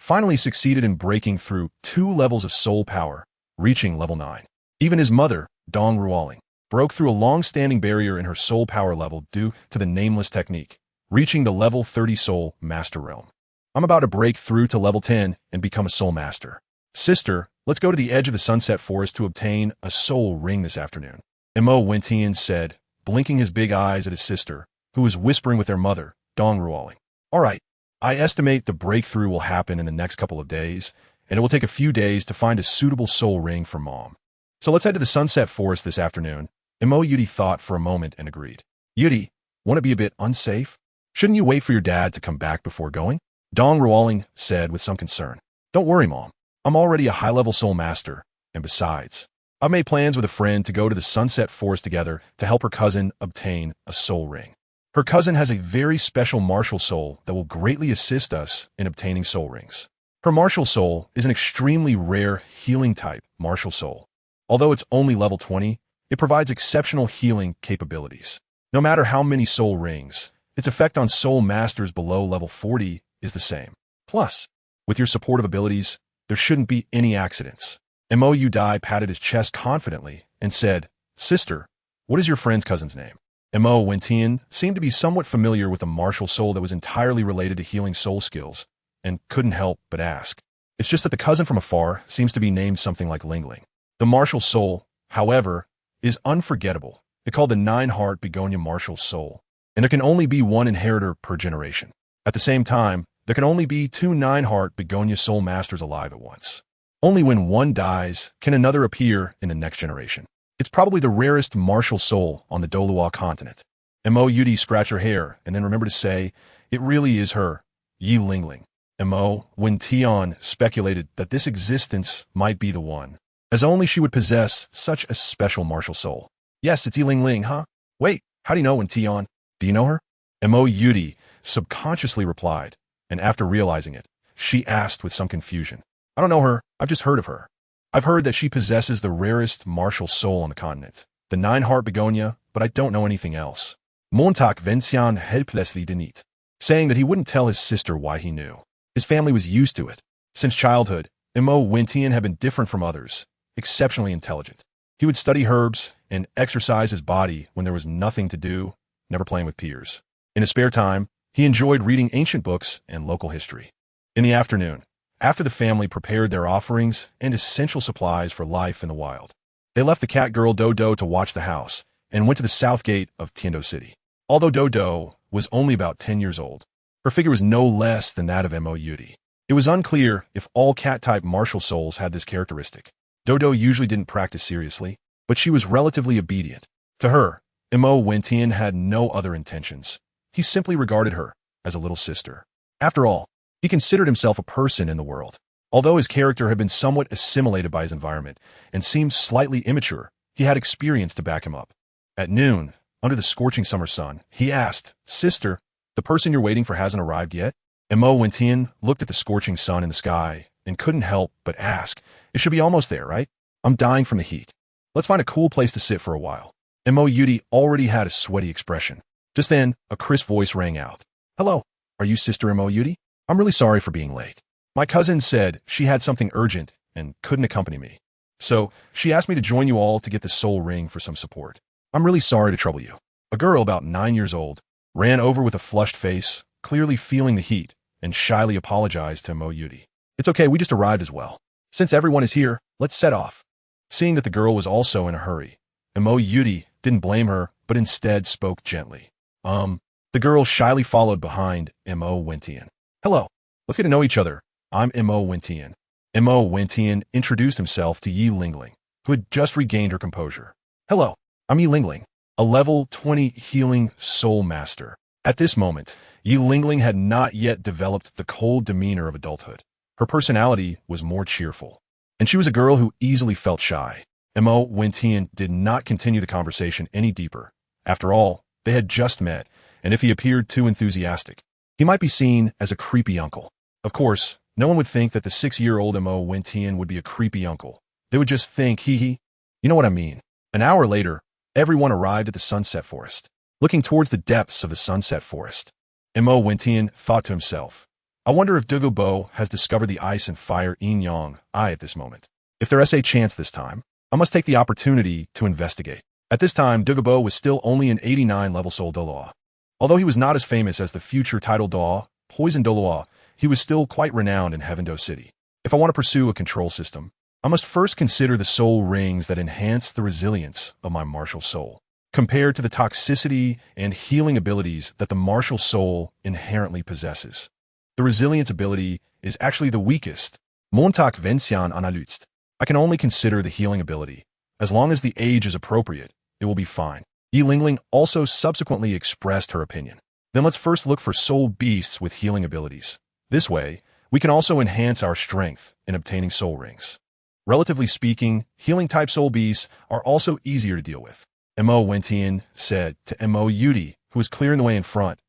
finally succeeded in breaking through 2 levels of soul power, reaching level 9. Even his mother, Dong Ruoling, broke through a long-standing barrier in her soul power level due to the nameless technique, reaching the level 30 soul master realm. I'm about to break through to level 10 and become a soul master. Sister, let's go to the edge of the sunset forest to obtain a soul ring this afternoon. Mo Wentian said, blinking his big eyes at his sister, who was whispering with their mother, Dong Ruoling. All right, I estimate the breakthrough will happen in the next couple of days, and it will take a few days to find a suitable soul ring for Mom. So let's head to the sunset forest this afternoon. Mo Yudi thought for a moment and agreed. Yudi, want to be a bit unsafe? Shouldn't you wait for your dad to come back before going? Dong Ruoling said with some concern. Don't worry, Mom. I'm already a high-level soul master, and besides, I've made plans with a friend to go to the sunset forest together to help her cousin obtain a soul ring. Her cousin has a very special martial soul that will greatly assist us in obtaining soul rings. Her martial soul is an extremely rare healing type martial soul. Although it's only level 20, it provides exceptional healing capabilities. No matter how many soul rings, its effect on soul masters below level 40 is the same. Plus, with your supportive abilities, there shouldn't be any accidents. Mo Yudai patted his chest confidently and said, Sister, what is your friend's cousin's name? Mo Wentian seemed to be somewhat familiar with a martial soul that was entirely related to healing soul skills, and couldn't help but ask. It's just that the cousin from afar seems to be named something like Lingling. The martial soul, however, is unforgettable. It's called the 9-heart begonia martial soul, and there can only be one inheritor per generation. At the same time, there can only be 2 9-heart begonia soul masters alive at once. Only when one dies can another appear in the next generation. It's probably the rarest martial soul on the Douluo continent. Mo Yudi scratched her hair and then remembered to say, it really is her, Yi Lingling. Mo Wentian speculated that this existence might be the one, as only she would possess such a special martial soul. Yes, it's Yi Lingling, huh? Wait, how do you know Wentian? Do you know her? Mo Yudi subconsciously replied, and after realizing it, she asked with some confusion. I don't know her, I've just heard of her. I've heard that she possesses the rarest martial soul on the continent, the 9-heart begonia, but I don't know anything else. Montauk Vencian helplessly denit, saying that he wouldn't tell his sister why he knew. His family was used to it. Since childhood, Mo Wentian had been different from others, exceptionally intelligent. He would study herbs and exercise his body when there was nothing to do, never playing with peers. In his spare time, he enjoyed reading ancient books and local history. In the afternoon, after the family prepared their offerings and essential supplies for life in the wild, they left the cat girl Douluo to watch the house and went to the south gate of Tiando City. Although Douluo was only about 10 years old, her figure was no less than that of Mo Yudi. It was unclear if all cat-type martial souls had this characteristic. Douluo usually didn't practice seriously, but she was relatively obedient. To her, Mo Wentian had no other intentions. He simply regarded her as a little sister. After all, he considered himself a person in the world. Although his character had been somewhat assimilated by his environment and seemed slightly immature, he had experience to back him up. At noon, under the scorching summer sun, he asked, "Sister, the person you're waiting for hasn't arrived yet?" And Mo Wentian looked at the scorching sun in the sky and couldn't help but ask, "It should be almost there, right? I'm dying from the heat. Let's find a cool place to sit for a while." And Mo Yudi already had a sweaty expression. Just then, a crisp voice rang out. "Hello, are you Sister Mo Yudi? I'm really sorry for being late. My cousin said she had something urgent and couldn't accompany me. So she asked me to join you all to get the soul ring for some support. I'm really sorry to trouble you." A girl about 9 years old ran over with a flushed face, clearly feeling the heat, and shyly apologized to Mo Yudi. "It's okay, we just arrived as well. Since everyone is here, let's set off." Seeing that the girl was also in a hurry, Mo Yudi didn't blame her, but instead spoke gently. The girl shyly followed behind Mo Wentian. "Hello, let's get to know each other. I'm Mo Wentian." Mo Wentian introduced himself to Yi Lingling, who had just regained her composure. "Hello, I'm Yi Lingling, a level 20 healing soul master." At this moment, Yi Lingling had not yet developed the cold demeanor of adulthood. Her personality was more cheerful, and she was a girl who easily felt shy. Mo Wentian did not continue the conversation any deeper. After all, they had just met, and if he appeared too enthusiastic, he might be seen as a creepy uncle. Of course, no one would think that the 6-year-old Mo Wentian would be a creepy uncle. They would just think, hee. You know what I mean. An hour later, everyone arrived at the Sunset Forest. Looking towards the depths of the Sunset Forest, Mo Wentian thought to himself, "I wonder if Douluo has discovered the ice and fire yin-yang at this moment. If there's a chance this time, I must take the opportunity to investigate." At this time, Douluo was still only an 89 level soul Douluo. Although he was not as famous as the future title Douluo, Poison Douluo, he was still quite renowned in Heavendo City. If I want to pursue a control system, I must first consider the soul rings that enhance the resilience of my martial soul, compared to the toxicity and healing abilities that the martial soul inherently possesses. The resilience ability is actually the weakest. Montak Vencian analyst. I can only consider the healing ability. As long as the age is appropriate, it will be fine. Yi Lingling also subsequently expressed her opinion. Then let's first look for soul beasts with healing abilities. This way, we can also enhance our strength in obtaining soul rings. Relatively speaking, healing-type soul beasts are also easier to deal with. Mo Wentian said to Mo Yudi, who was clearing the way in front.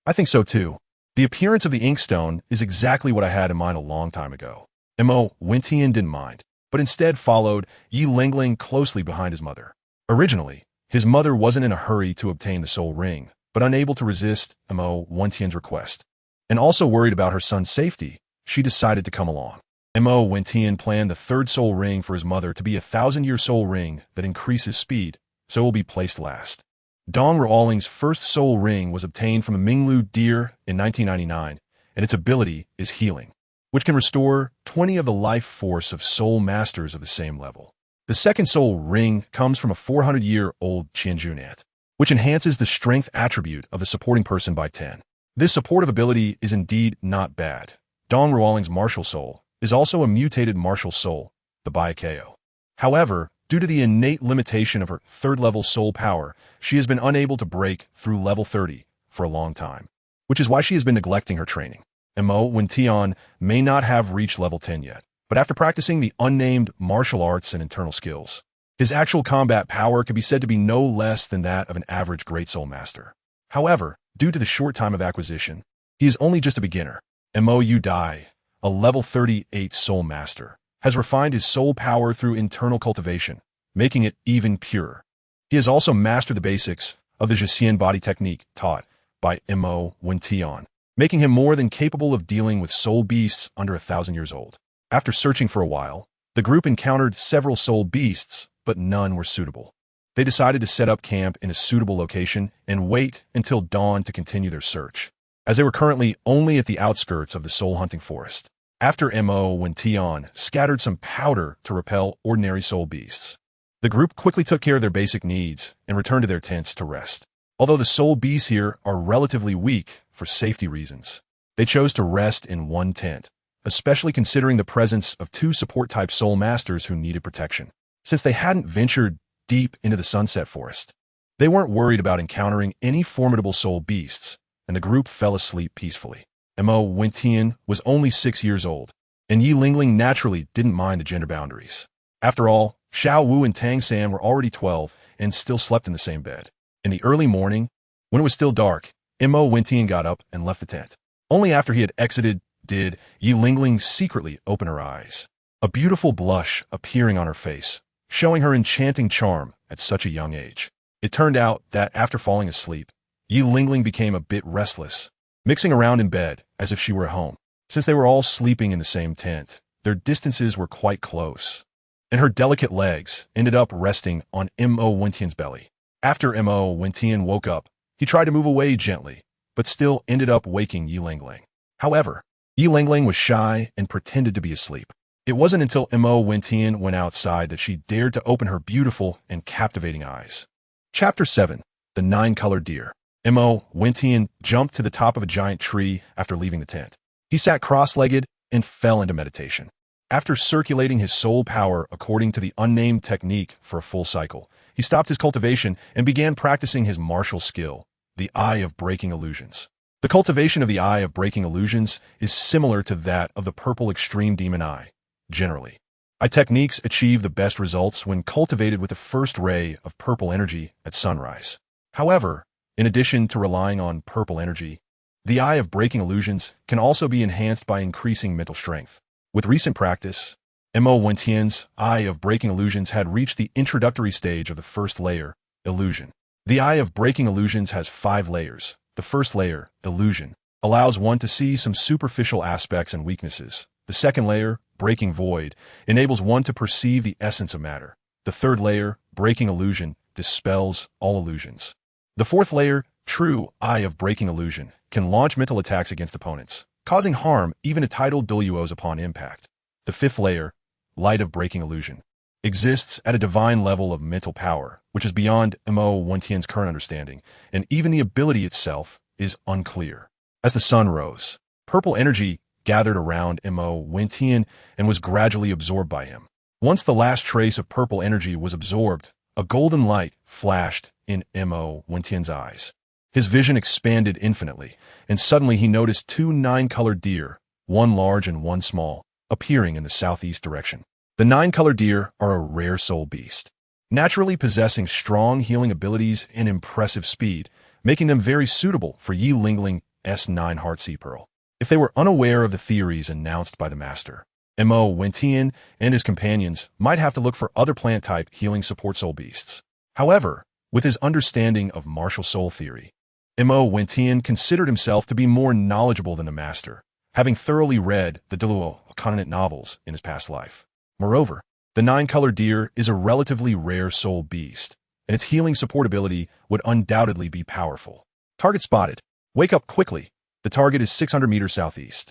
I think so too. The appearance of the inkstone is exactly what I had in mind a long time ago." Mo Wentian didn't mind, but instead followed Yi Lingling closely behind his mother. Originally, his mother wasn't in a hurry to obtain the soul ring, but unable to resist Mo Wentian's request, and also worried about her son's safety, she decided to come along. Mo Wentian planned the third soul ring for his mother to be a 1,000-year soul ring that increases speed, so it will be placed last. Dong Ruoling's first soul ring was obtained from a Minglu deer in 1999, and its ability is healing, which can restore 20 of the life force of soul masters of the same level. The second soul ring comes from a 400-year-old Qianjunat, which enhances the strength attribute of the supporting person by 10. This supportive ability is indeed not bad. Dong Ruoling's martial soul is also a mutated martial soul, the Baikeo. However, due to the innate limitation of her third-level soul power, she has been unable to break through level 30 for a long time, which is why she has been neglecting her training. Mo Wentian may not have reached level 10 yet, but after practicing the unnamed martial arts and internal skills, his actual combat power could be said to be no less than that of an average Great Soul Master. However, due to the short time of acquisition, he is only just a beginner. Mo Yudai, a level 38 Soul Master, has refined his soul power through internal cultivation, making it even purer. He has also mastered the basics of the Jixian body technique taught by Mo Wentian, making him more than capable of dealing with soul beasts under 1,000 years old. After searching for a while, the group encountered several soul beasts, but none were suitable. They decided to set up camp in a suitable location and wait until dawn to continue their search, as they were currently only at the outskirts of the soul hunting forest. After Mo Wentian scattered some powder to repel ordinary soul beasts, the group quickly took care of their basic needs and returned to their tents to rest. Although the soul beasts here are relatively weak for safety reasons, they chose to rest in one tent, especially considering the presence of 2 support-type soul masters who needed protection. Since they hadn't ventured deep into the Sunset Forest, They weren't worried about encountering any formidable soul beasts, and the group fell asleep peacefully. Mo Wentian was only 6 years old, and Yi Lingling naturally didn't mind the gender boundaries. After all, Xiao Wu and Tang San were already 12 and still slept in the same bed. In the early morning, when it was still dark, Mo Wentian got up and left the tent. Only after he had exited did Yi Lingling secretly open her eyes, a beautiful blush appearing on her face, showing her enchanting charm at such a young age. It turned out that after falling asleep, Yi Lingling became a bit restless, mixing around in bed as if she were at home. Since they were all sleeping in the same tent, their distances were quite close, and her delicate legs ended up resting on Mo Wentian's belly. After Mo Wentian woke up, he tried to move away gently, but still ended up waking Yi Lingling. However, Yi Lingling was shy and pretended to be asleep. It wasn't until Mo Wentian went outside that she dared to open her beautiful and captivating eyes. Chapter 7. The Nine-Colored Deer. Mo Wentian jumped to the top of a giant tree after leaving the tent. He sat cross-legged and fell into meditation. After circulating his soul power according to the unnamed technique for a full cycle, he stopped his cultivation and began practicing his martial skill, the Eye of Breaking Illusions. The cultivation of the Eye of Breaking Illusions is similar to that of the Purple Extreme Demon Eye. Generally, Eye techniques achieve the best results when cultivated with the first ray of purple energy at sunrise. However, in addition to relying on purple energy, the Eye of Breaking Illusions can also be enhanced by increasing mental strength. With recent practice, Mo Wentian's Eye of Breaking Illusions had reached the introductory stage of the first layer, Illusion. The Eye of Breaking Illusions has 5 layers. The first layer, Illusion, allows one to see some superficial aspects and weaknesses. The second layer, Breaking Void, enables one to perceive the essence of matter. The third layer, Breaking Illusion, dispels all illusions. The fourth layer, True Eye of Breaking Illusion, can launch mental attacks against opponents, causing harm even to titled Douluos upon impact. The fifth layer, Light of Breaking Illusion, exists at a divine level of mental power, which is beyond Mo Wentian's current understanding, and even the ability itself is unclear. As the sun rose, purple energy gathered around Mo Wentian and was gradually absorbed by him. Once the last trace of purple energy was absorbed, a golden light flashed in Mo Wentian's eyes. His vision expanded infinitely, and suddenly he noticed 2 nine-colored deer, one large and one small, appearing in the southeast direction. The nine-colored deer are a rare soul beast, naturally possessing strong healing abilities and impressive speed, making them very suitable for Yi Lingling's 9-heart sea pearl. If they were unaware of the theories announced by the master, Mo Wentian and his companions might have to look for other plant-type healing support soul beasts. However, with his understanding of MartialSoul theory, Mo Wentian considered himself to be more knowledgeable than the master, having thoroughly read the Douluo continent novels in his past life. Moreover, the nine-colored deer is a relatively rare soul beast, and its healing support ability would undoubtedly be powerful. Target spotted. Wake up quickly. The target is 600 meters southeast.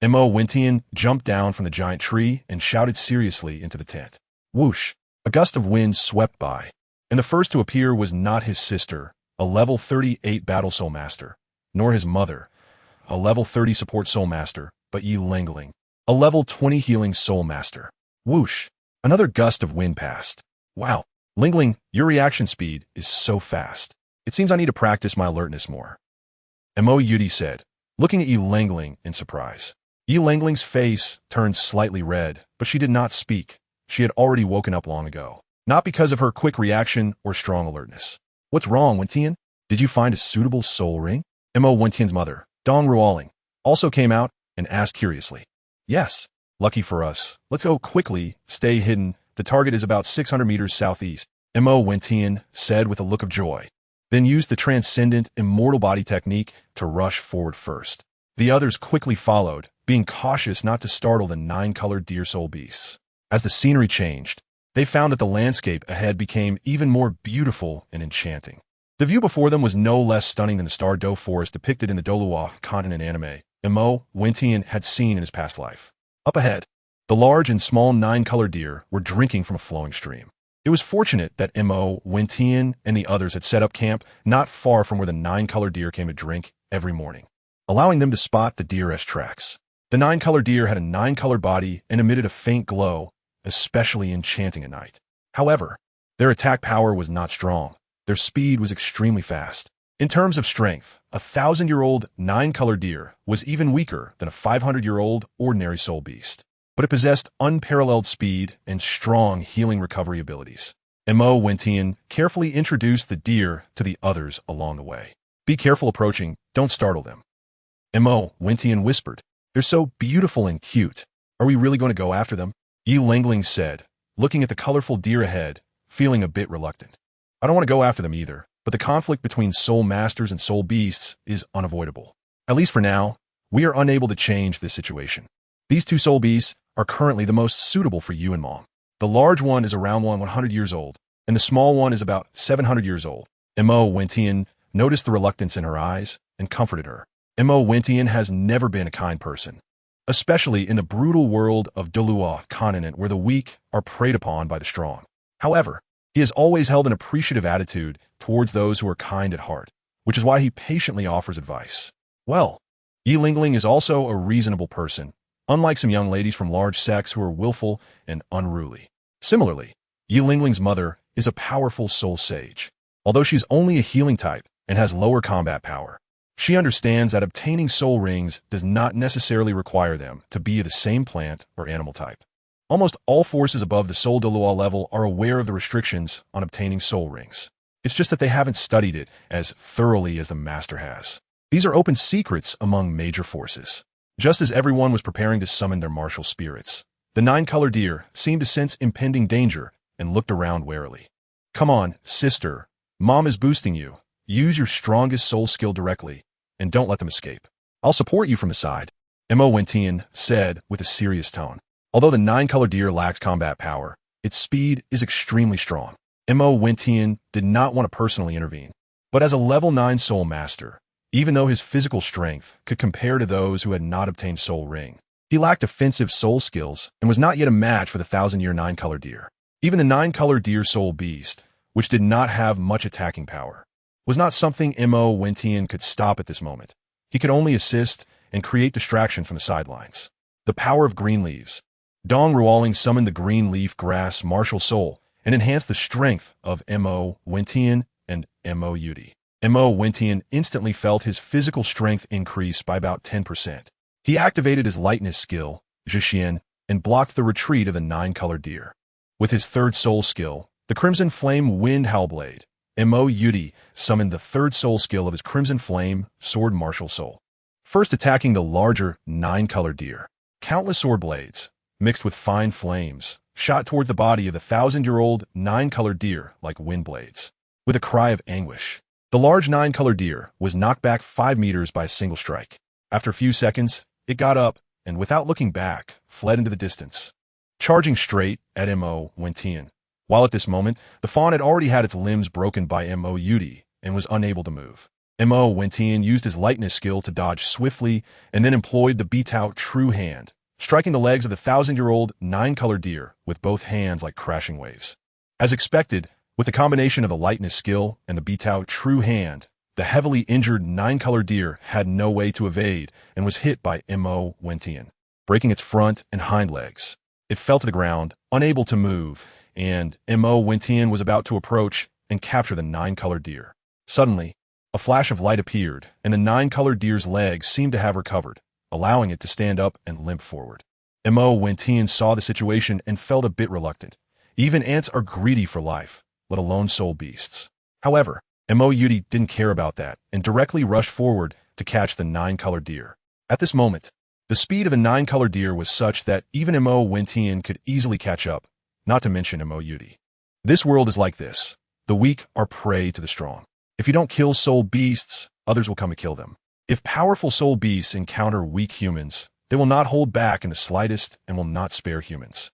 Mo Wentian jumped down from the giant tree and shouted seriously into the tent. Whoosh! A gust of wind swept by, and the first to appear was not his sister, a level 38 battle soul master, nor his mother, a level 30 support soul master, but Yi Lingling, a level 20 healing soul master. Whoosh! Another gust of wind passed. Wow, Lingling, your reaction speed is so fast. It seems I need to practice my alertness more. Mo Yudi said, looking at Yi Lingling in surprise. Yi Lingling's face turned slightly red, but she did not speak. She had already woken up long ago, not because of her quick reaction or strong alertness. What's wrong, Wentian? Did you find a suitable soul ring? Mo Wentian's mother, Dong Ruoling, also came out and asked curiously. Yes. Lucky for us. Let's go quickly. Stay hidden. The target is about 600 meters southeast. Mo Wentian said with a look of joy, then used the transcendent immortal body technique to rush forward first. The others quickly followed, being cautious not to startle the nine-colored deer soul beasts. As the scenery changed, they found that the landscape ahead became even more beautiful and enchanting. The view before them was no less stunning than the Star Do forest depicted in the Douluo continent anime Mo Wentian had seen in his past life. Up ahead, the large and small nine-colored deer were drinking from a flowing stream. It was fortunate that Mo Wentian and the others had set up camp not far from where the nine-colored deer came to drink every morning, allowing them to spot the deer's tracks. The nine-colored deer had a nine-colored body and emitted a faint glow, especially enchanting at night. However, their attack power was not strong. Their their speed was extremely fast. In terms of strength, a 1,000-year-old nine-color deer was even weaker than a 500-year-old ordinary soul beast. But it possessed unparalleled speed and strong healing recovery abilities. Mo Wentian carefully introduced the deer to the others along the way. Be careful approaching, don't startle them. Mo Wentian whispered, "They're so beautiful and cute. Are we really going to go after them?" Yi Lingling said, looking at the colorful deer ahead, feeling a bit reluctant. "I don't want to go after them either, but the conflict between soul masters and soul beasts is unavoidable. At least for now, we are unable to change this situation. These two soul beasts are currently the most suitable for you and Mom. The large one is around 100 years old, and the small one is about 700 years old." Mo Wentian noticed the reluctance in her eyes and comforted her. Mo Wentian has never been a kind person, especially in the brutal world of Douluo continent where the weak are preyed upon by the strong. However, he has always held an appreciative attitude towards those who are kind at heart, which is why he patiently offers advice. Well, Yi Lingling is also a reasonable person, unlike some young ladies from large sects who are willful and unruly. Similarly, Yi Lingling's mother is a powerful soul sage. Although she's only a healing type and has lower combat power, she understands that obtaining soul rings does not necessarily require them to be the same plant or animal type. Almost all forces above the Soul Douluo level are aware of the restrictions on obtaining soul rings. It's just that they haven't studied it as thoroughly as the master has. These are open secrets among major forces. Just as everyone was preparing to summon their martial spirits, the nine-color deer seemed to sense impending danger and looked around warily. "Come on, sister. Mom is boosting you. Use your strongest soul skill directly, and don't let them escape. I'll support you from the side," Mo Wentian said with a serious tone. Although the nine-color deer lacks combat power, its speed is extremely strong. Mo Wentian did not want to personally intervene. But as a level 9 soul master, even though his physical strength could compare to those who had not obtained soul ring, he lacked offensive soul skills and was not yet a match for the 1,000-year nine-color deer. Even the nine-color deer soul beast, which did not have much attacking power, was not something Mo Wentian could stop at this moment. He could only assist and create distraction from the sidelines. The power of green leaves. Dong Ruoling summoned the green leaf grass MartialSoul and enhanced the strength of Mo Wentian and Mo Yudi. Mo Wentian instantly felt his physical strength increase by about 10%. He activated his lightness skill, Zhixian, and blocked the retreat of the nine-color deer. With his third soul skill, the Crimson Flame Wind Howlblade, Mo Yudi summoned the third soul skill of his Crimson Flame Sword MartialSoul. First attacking the larger nine-color deer, countless sword blades, mixed with fine flames, shot toward the body of the 1,000-year-old nine-color deer like wind blades. With a cry of anguish, the large nine-color deer was knocked back 5 meters by a single strike. After a few seconds, it got up and, without looking back, fled into the distance, charging straight at Mo Wentian. While at this moment, the fawn had already had its limbs broken by Mo Yudi and was unable to move. Mo Wentian used his lightness skill to dodge swiftly and then employed the beat-out true hand, striking the legs of the 1,000-year-old nine-color deer with both hands like crashing waves. As expected, with the combination of the lightness skill and the beat-out true hand, the heavily injured nine-color deer had no way to evade and was hit by Mo Wentian, breaking its front and hind legs. It fell to the ground, unable to move, and Mo Wentian was about to approach and capture the nine-color deer. Suddenly, a flash of light appeared, and the nine-color deer's legs seemed to have recovered, allowing it to stand up and limp forward. Mo Wentian saw the situation and felt a bit reluctant. Even ants are greedy for life, let alone soul beasts. However, Mo Yudi didn't care about that and directly rushed forward to catch the nine-color deer. At this moment, the speed of the nine-color deer was such that even Mo Wentian could easily catch up, not to mention Mo Yudi. This world is like this. The weak are prey to the strong. If you don't kill soul beasts, others will come to kill them. If powerful soul beasts encounter weak humans, they will not hold back in the slightest and will not spare humans.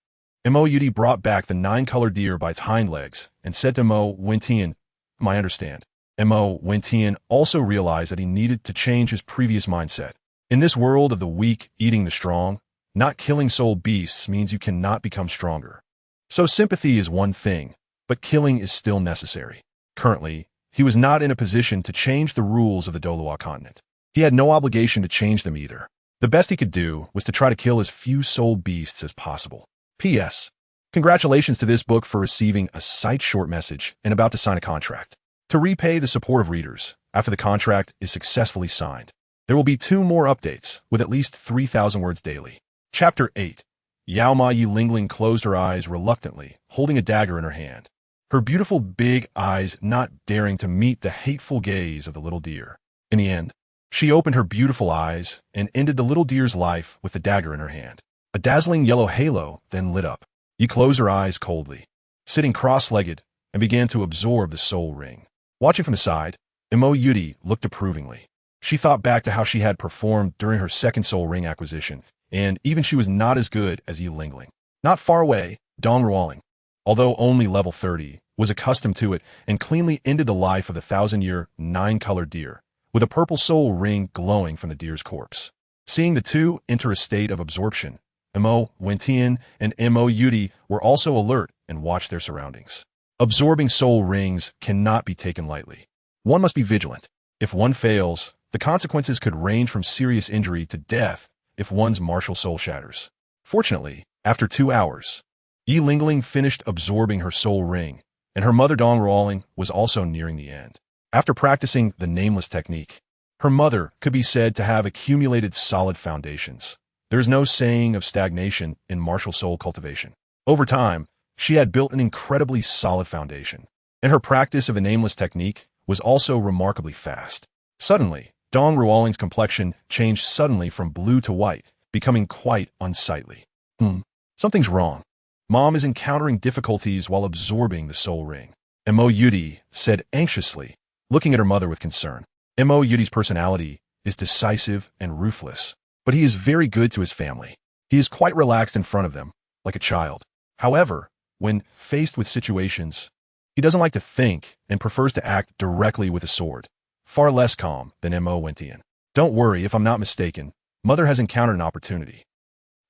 Mo Yudi brought back the nine-color deer by its hind legs and said to Mo Wentian, "I understand." Mo Wentian also realized that he needed to change his previous mindset. In this world of the weak eating the strong, not killing soul beasts means you cannot become stronger. So sympathy is one thing, but killing is still necessary. Currently, he was not in a position to change the rules of the Douluo continent. He had no obligation to change them either. The best he could do was to try to kill as few soul beasts as possible. P.S. Congratulations to this book for receiving a site short message and about to sign a contract. to repay the support of readers after the contract is successfully signed. There will be 2 more updates with at least 3,000 words daily. Chapter 8. Yao Ma Yilingling closed her eyes reluctantly, holding a dagger in her hand. Her beautiful big eyes not daring to meet the hateful gaze of the little deer. In the end, she opened her beautiful eyes and ended the little deer's life with the dagger in her hand. A dazzling yellow halo then lit up. Yi closed her eyes coldly, sitting cross-legged, and began to absorb the soul ring. Watching from the side, Imo Yudi looked approvingly. She thought back to how she had performed during her second soul ring acquisition, and even she was not as good as Yi Lingling. Not far away, Dong Ruoling, although only level 30, was accustomed to it and cleanly ended the life of the 1,000-year, 9-colored deer, with a purple soul ring glowing from the deer's corpse. Seeing the two enter a state of absorption, Mo Wentian and Mo Yudi were also alert and watched their surroundings. Absorbing soul rings cannot be taken lightly. One must be vigilant. If one fails, the consequences could range from serious injury to death if one's martial soul shatters. Fortunately, after 2 hours, Yi Lingling finished absorbing her soul ring, and her mother Dong Ruoling was also nearing the end. After practicing the nameless technique, her mother could be said to have accumulated solid foundations. There is no saying of stagnation in martial soul cultivation. Over time, she had built an incredibly solid foundation, and her practice of the nameless technique was also remarkably fast. Suddenly, Dong Ruoling's complexion changed suddenly from blue to white, becoming quite unsightly. Something's wrong. Mom is encountering difficulties while absorbing the soul ring, Mo Yudi said anxiously, looking at her mother with concern. Mo Yudi's personality is decisive and ruthless, but he is very good to his family. He is quite relaxed in front of them, like a child. However, when faced with situations, he doesn't like to think and prefers to act directly with a sword, far less calm than Mo Wentian. Don't worry, if I'm not mistaken, Mother has encountered an opportunity,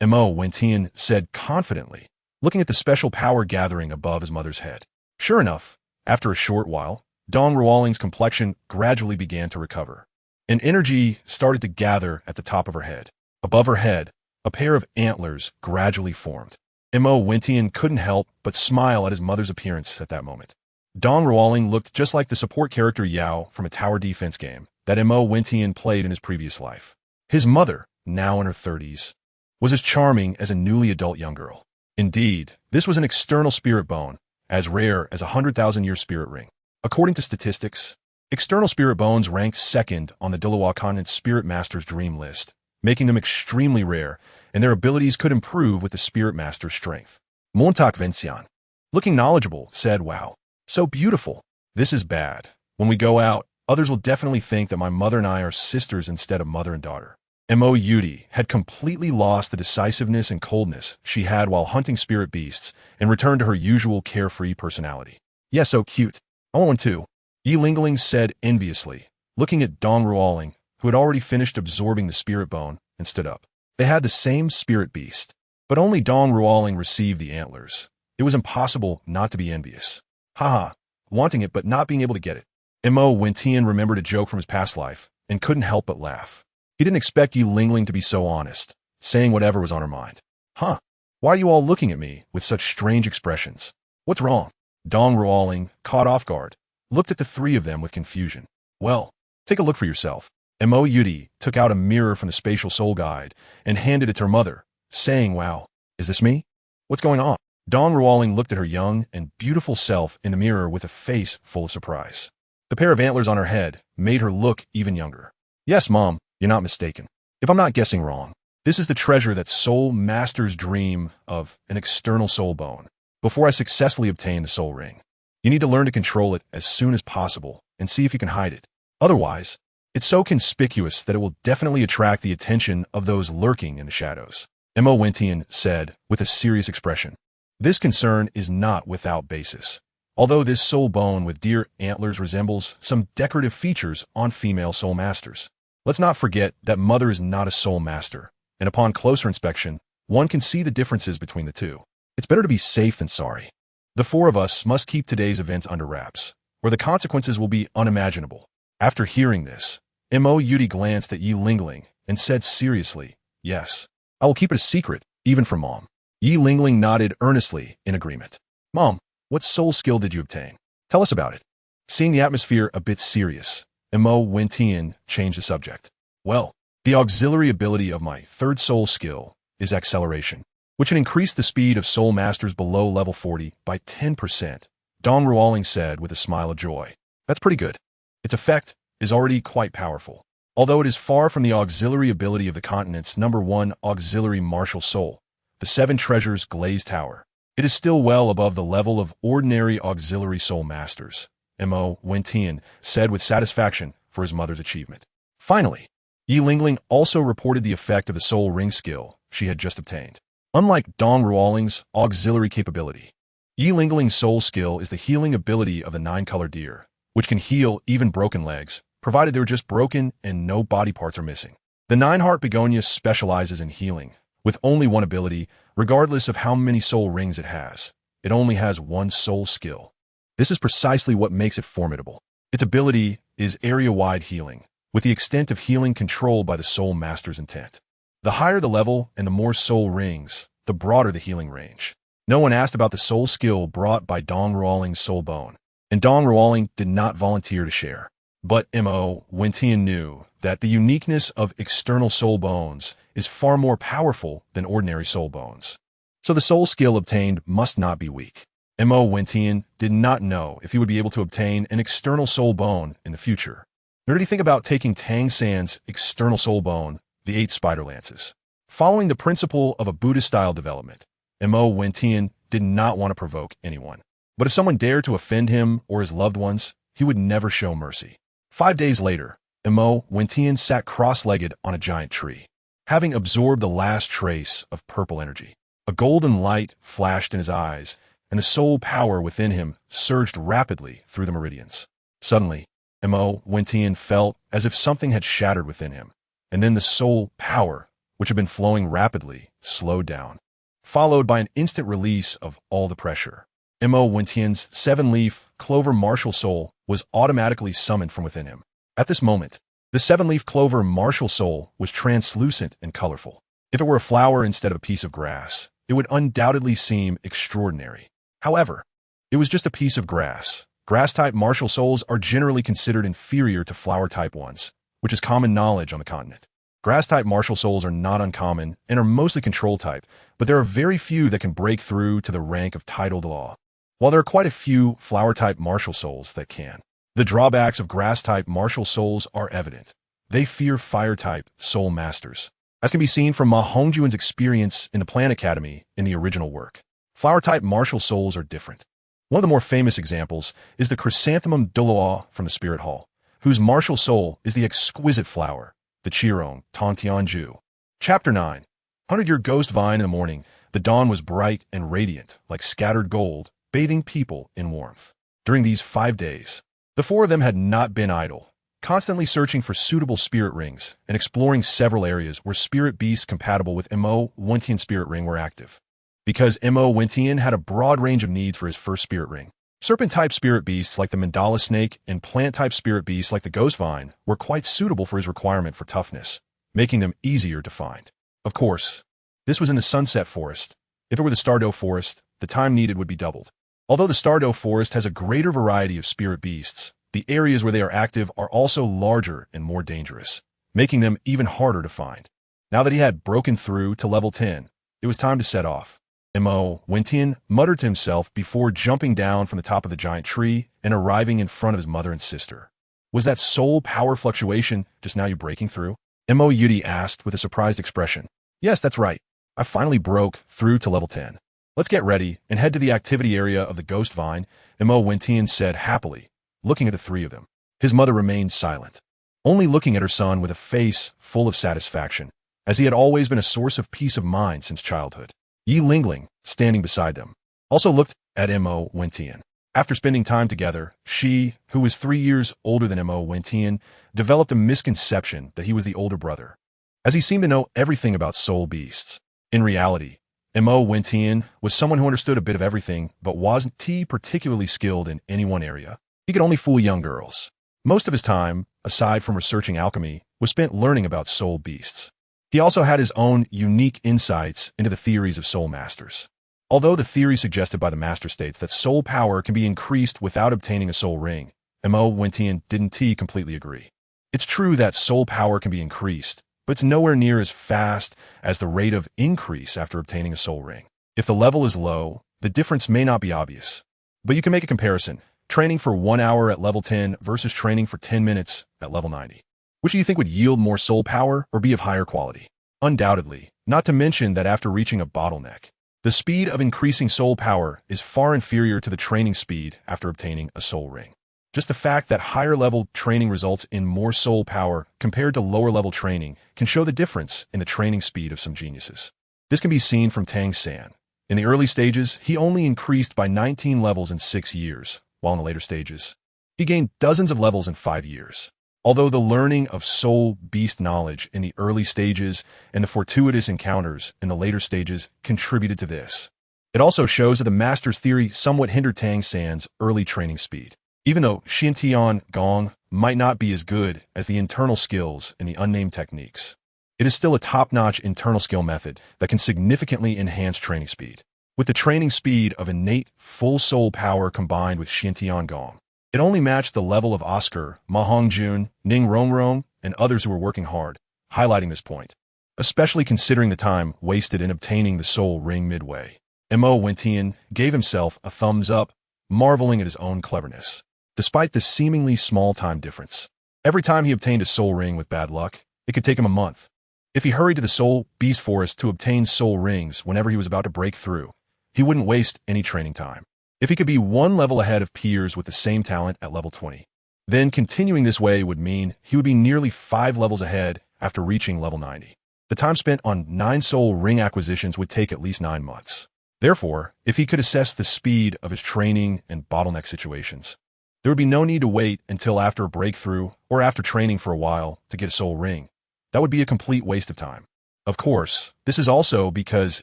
Mo Wentian said confidently, looking at the special power gathering above his mother's head. Sure enough, after a short while, Dong Ruoling's complexion gradually began to recover. An energy started to gather at the top of her head. Above her head, a pair of antlers gradually formed. Mo Wentian couldn't help but smile at his mother's appearance at that moment. Dong Ruoling looked just like the support character Yao from a tower defense game that Mo Wentian played in his previous life. His mother, now in her 30s, was as charming as a newly adult young girl. Indeed, this was an external spirit bone, as rare as a 100,000-year spirit ring. According to statistics, external spirit bones ranked second on the Douluo continent's Spirit Master's Dream list, making them extremely rare, and their abilities could improve with the Spirit Master's strength. Montak Vencian, looking knowledgeable, said, "Wow, so beautiful. This is bad. When we go out, others will definitely think that my mother and I are sisters instead of mother and daughter." Mo Yudi had completely lost the decisiveness and coldness she had while hunting spirit beasts and returned to her usual carefree personality. "Yeah, so cute. I want one too," Yi Lingling said enviously, looking at Dong Ruoling, who had already finished absorbing the spirit bone, and stood up. They had the same spirit beast, but only Dong Ruoling received the antlers. It was impossible not to be envious. Haha, wanting it but not being able to get it. Mo Wentian remembered a joke from his past life and couldn't help but laugh. He didn't expect Yi Lingling to be so honest, saying whatever was on her mind. Why are you all looking at me with such strange expressions? What's wrong? Dong Ruoling, caught off guard, looked at the three of them with confusion. Well, take a look for yourself. Mo Yudi took out a mirror from the Spatial Soul Guide and handed it to her mother, saying, "Wow, is this me? What's going on?" Dong Ruoling looked at her young and beautiful self in the mirror with a face full of surprise. The pair of antlers on her head made her look even younger. "Yes, Mom, you're not mistaken. If I'm not guessing wrong, this is the treasure that soul masters dream of, an external soul bone. Before I successfully obtain the soul ring, you need to learn to control it as soon as possible and see if you can hide it. Otherwise, it's so conspicuous that it will definitely attract the attention of those lurking in the shadows," Mo Wentian said with a serious expression. This concern is not without basis. Although this soul bone with deer antlers resembles some decorative features on female soul masters, let's not forget that Mother is not a soul master, and upon closer inspection, one can see the differences between the two. It's better to be safe than sorry. The four of us must keep today's events under wraps, or the consequences will be unimaginable. After hearing this, Mo Yudi glanced at Yi Lingling and said seriously, "Yes, I will keep it a secret, even from Mom." Yi Lingling nodded earnestly in agreement. "Mom, what soul skill did you obtain? Tell us about it." Seeing the atmosphere a bit serious, Mo Wentian changed the subject. Well, the auxiliary ability of my third soul skill is acceleration, which can increase the speed of soul masters below level 40 by 10%, Dong Ruoling said with a smile of joy. That's pretty good. Its effect is already quite powerful. Although it is far from the auxiliary ability of the continent's #1 auxiliary martial soul, the Seven Treasures Glazed Tower, it is still well above the level of ordinary auxiliary soul masters, Mo Wentian said with satisfaction for his mother's achievement. Finally, Yi Lingling also reported the effect of the soul ring skill she had just obtained. Unlike Dong Ruoling's auxiliary capability, Yi Lingling's soul skill is the healing ability of the nine-color deer, which can heal even broken legs, provided they're just broken and no body parts are missing. The nine-heart begonia specializes in healing, with only one ability, regardless of how many soul rings it has. It only has one soul skill. This is precisely what makes it formidable. Its ability is area-wide healing, with the extent of healing controlled by the soul master's intent. The higher the level and the more soul rings, the broader the healing range. No one asked about the soul skill brought by Dong Ruoling's soul bone, and Dong Ruoling did not volunteer to share. But Mo Wentian knew that the uniqueness of external soul bones is far more powerful than ordinary soul bones. So the soul skill obtained must not be weak. Mo Wentian did not know if he would be able to obtain an external soul bone in the future. Nor did he think about taking Tang San's external soul bone, the 8 spider lances. Following the principle of a Buddhist-style development, Mo Wentian did not want to provoke anyone. But if someone dared to offend him or his loved ones, he would never show mercy. 5 days later, Mo Wentian sat cross-legged on a giant tree, having absorbed the last trace of purple energy. A golden light flashed in his eyes, and the soul power within him surged rapidly through the meridians. Suddenly, Mo Wentian felt as if something had shattered within him, and then the soul power, which had been flowing rapidly, slowed down, followed by an instant release of all the pressure. Mo Wentian's 7-leaf clover martial soul was automatically summoned from within him. At this moment, the 7-leaf clover martial soul was translucent and colorful. If it were a flower instead of a piece of grass, it would undoubtedly seem extraordinary. However, it was just a piece of grass. Grass-type martial souls are generally considered inferior to flower-type ones, which is common knowledge on the continent. Grass-type martial souls are not uncommon and are mostly control-type, but there are very few that can break through to the rank of titled law, while there are quite a few flower-type martial souls that can. The drawbacks of grass-type martial souls are evident. They fear fire-type soul masters, as can be seen from Ma Hongjuan's experience in the Plan Academy in the original work. Flower-type martial souls are different. One of the more famous examples is the chrysanthemum Douluo from the Spirit Hall, whose martial soul is the exquisite flower, the Qirong Tongtianju. Chapter 9. 100-Year Ghost Vine. In the morning, the dawn was bright and radiant, like scattered gold, bathing people in warmth. During these 5 days, the 4 of them had not been idle, constantly searching for suitable spirit rings and exploring several areas where spirit beasts compatible with Mo Wentian's spirit ring were active. Because Mo Wentian had a broad range of needs for his first spirit ring, serpent-type spirit beasts like the mandala snake and plant-type spirit beasts like the ghost vine were quite suitable for his requirement for toughness, making them easier to find. Of course, this was in the Sunset Forest. If it were the Stardow Forest, the time needed would be doubled. Although the Stardow Forest has a greater variety of spirit beasts, the areas where they are active are also larger and more dangerous, making them even harder to find. Now that he had broken through to level 10, it was time to set off. Mo Wentian muttered to himself before jumping down from the top of the giant tree and arriving in front of his mother and sister. Was that soul power fluctuation just now you breaking through? Mo Yudi asked with a surprised expression. Yes, that's right. I finally broke through to level 10. Let's get ready and head to the activity area of the Ghost Vine, Mo Wentian said happily, looking at the 3 of them. His mother remained silent, only looking at her son with a face full of satisfaction, as he had always been a source of peace of mind since childhood. Yi Lingling, standing beside them, also looked at Mo Wentian. After spending time together, she, who was 3 years older than Mo Wentian, developed a misconception that he was the older brother, as he seemed to know everything about soul beasts. In reality, Mo Wentian was someone who understood a bit of everything but wasn't particularly skilled in any one area. He could only fool young girls. Most of his time, aside from researching alchemy, was spent learning about soul beasts. He also had his own unique insights into the theories of soul masters. Although the theory suggested by the master states that soul power can be increased without obtaining a soul ring, Mo Wentian didn't completely agree. It's true that soul power can be increased, but it's nowhere near as fast as the rate of increase after obtaining a soul ring. If the level is low, the difference may not be obvious. But you can make a comparison, training for 1 hour at level 10 versus training for 10 minutes at level 90. Which do you think would yield more soul power or be of higher quality? Undoubtedly, not to mention that after reaching a bottleneck, the speed of increasing soul power is far inferior to the training speed after obtaining a soul ring. Just the fact that higher-level training results in more soul power compared to lower-level training can show the difference in the training speed of some geniuses. This can be seen from Tang San. In the early stages, he only increased by 19 levels in 6 years, while in the later stages, he gained dozens of levels in 5 years. Although the learning of soul beast knowledge in the early stages and the fortuitous encounters in the later stages contributed to this, it also shows that the master's theory somewhat hindered Tang San's early training speed. Even though Xiantian Gong might not be as good as the internal skills in the unnamed techniques, it is still a top-notch internal skill method that can significantly enhance training speed. With the training speed of innate full soul power combined with Xiantian Gong, it only matched the level of Oscar, Ma Hongjun, Ning Rongrong, and others who were working hard, highlighting this point, especially considering the time wasted in obtaining the soul ring midway. Mo Wentian gave himself a thumbs up, marveling at his own cleverness. Despite the seemingly small time difference, every time he obtained a soul ring with bad luck, it could take him a month. If he hurried to the soul beast forest to obtain soul rings whenever he was about to break through, he wouldn't waste any training time. If he could be 1 level ahead of peers with the same talent at level 20, then continuing this way would mean he would be nearly 5 levels ahead after reaching level 90. The time spent on 9 soul ring acquisitions would take at least 9 months. Therefore, if he could assess the speed of his training and bottleneck situations, there would be no need to wait until after a breakthrough or after training for a while to get a soul ring. That would be a complete waste of time. Of course, this is also because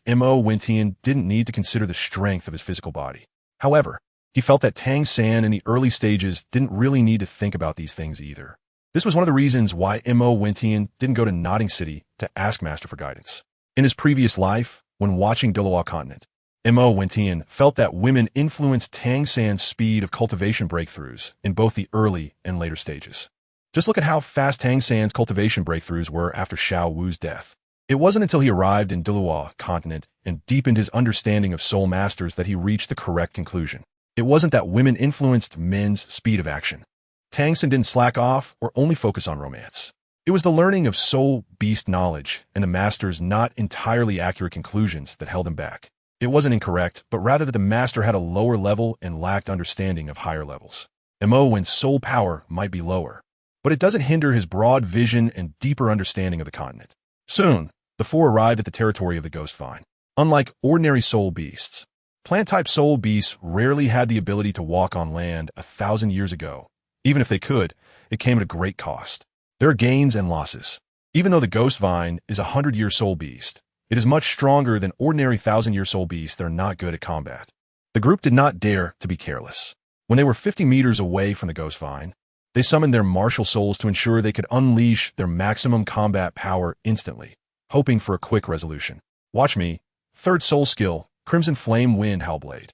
Mo Wentian didn't need to consider the strength of his physical body. However, he felt that Tang San in the early stages didn't really need to think about these things either. This was one of the reasons why Mo Wentian didn't go to Notting City to ask Master for guidance. In his previous life, when watching Douluo Continent, Mo Wentian felt that women influenced Tang San's speed of cultivation breakthroughs in both the early and later stages. Just look at how fast Tang San's cultivation breakthroughs were after Xiao Wu's death. It wasn't until he arrived in Douluo Continent and deepened his understanding of soul masters that he reached the correct conclusion. It wasn't that women influenced men's speed of action. Tang San didn't slack off or only focus on romance. It was the learning of soul beast knowledge and the master's not entirely accurate conclusions that held him back. It wasn't incorrect, but rather that the master had a lower level and lacked understanding of higher levels. Mo's soul power might be lower, but it doesn't hinder his broad vision and deeper understanding of the continent. Soon, the four arrived at the territory of the ghost vine. Unlike ordinary soul beasts, plant-type soul beasts rarely had the ability to walk on land 1,000 years ago. Even if they could, it came at a great cost. There are gains and losses. Even though the ghost vine is a 100-year soul beast, it is much stronger than ordinary 1,000-year soul beasts that are not good at combat. The group did not dare to be careless. When they were 50 meters away from the ghost vine, they summoned their martial souls to ensure they could unleash their maximum combat power instantly, hoping for a quick resolution. Watch me. Third soul skill, Crimson Flame Wind Hellblade.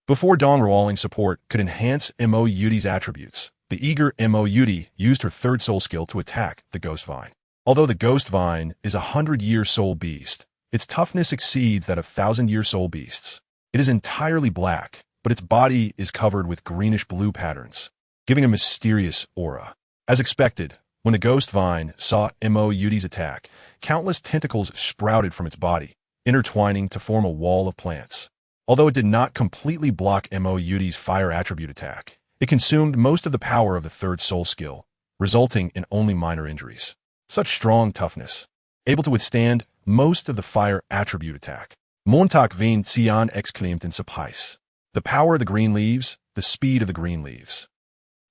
Before Dong Ruoling support could enhance Mo Yudi's attributes, the eager Mo Yudi used her third soul skill to attack the ghost vine. Although the ghost vine is a 100-year soul beast, its toughness exceeds that of 1,000-year soul beasts. It is entirely black, but its body is covered with greenish-blue patterns, giving a mysterious aura. As expected, when the ghost vine saw Mo Yudi's attack, countless tentacles sprouted from its body, intertwining to form a wall of plants. Although it did not completely block Mo Yudi's fire attribute attack, it consumed most of the power of the third soul skill, resulting in only minor injuries. Such strong toughness, able to withstand most of the fire attribute attack. Montag veen Xian exclaimed in surprise. The power of the green leaves, the speed of the green leaves.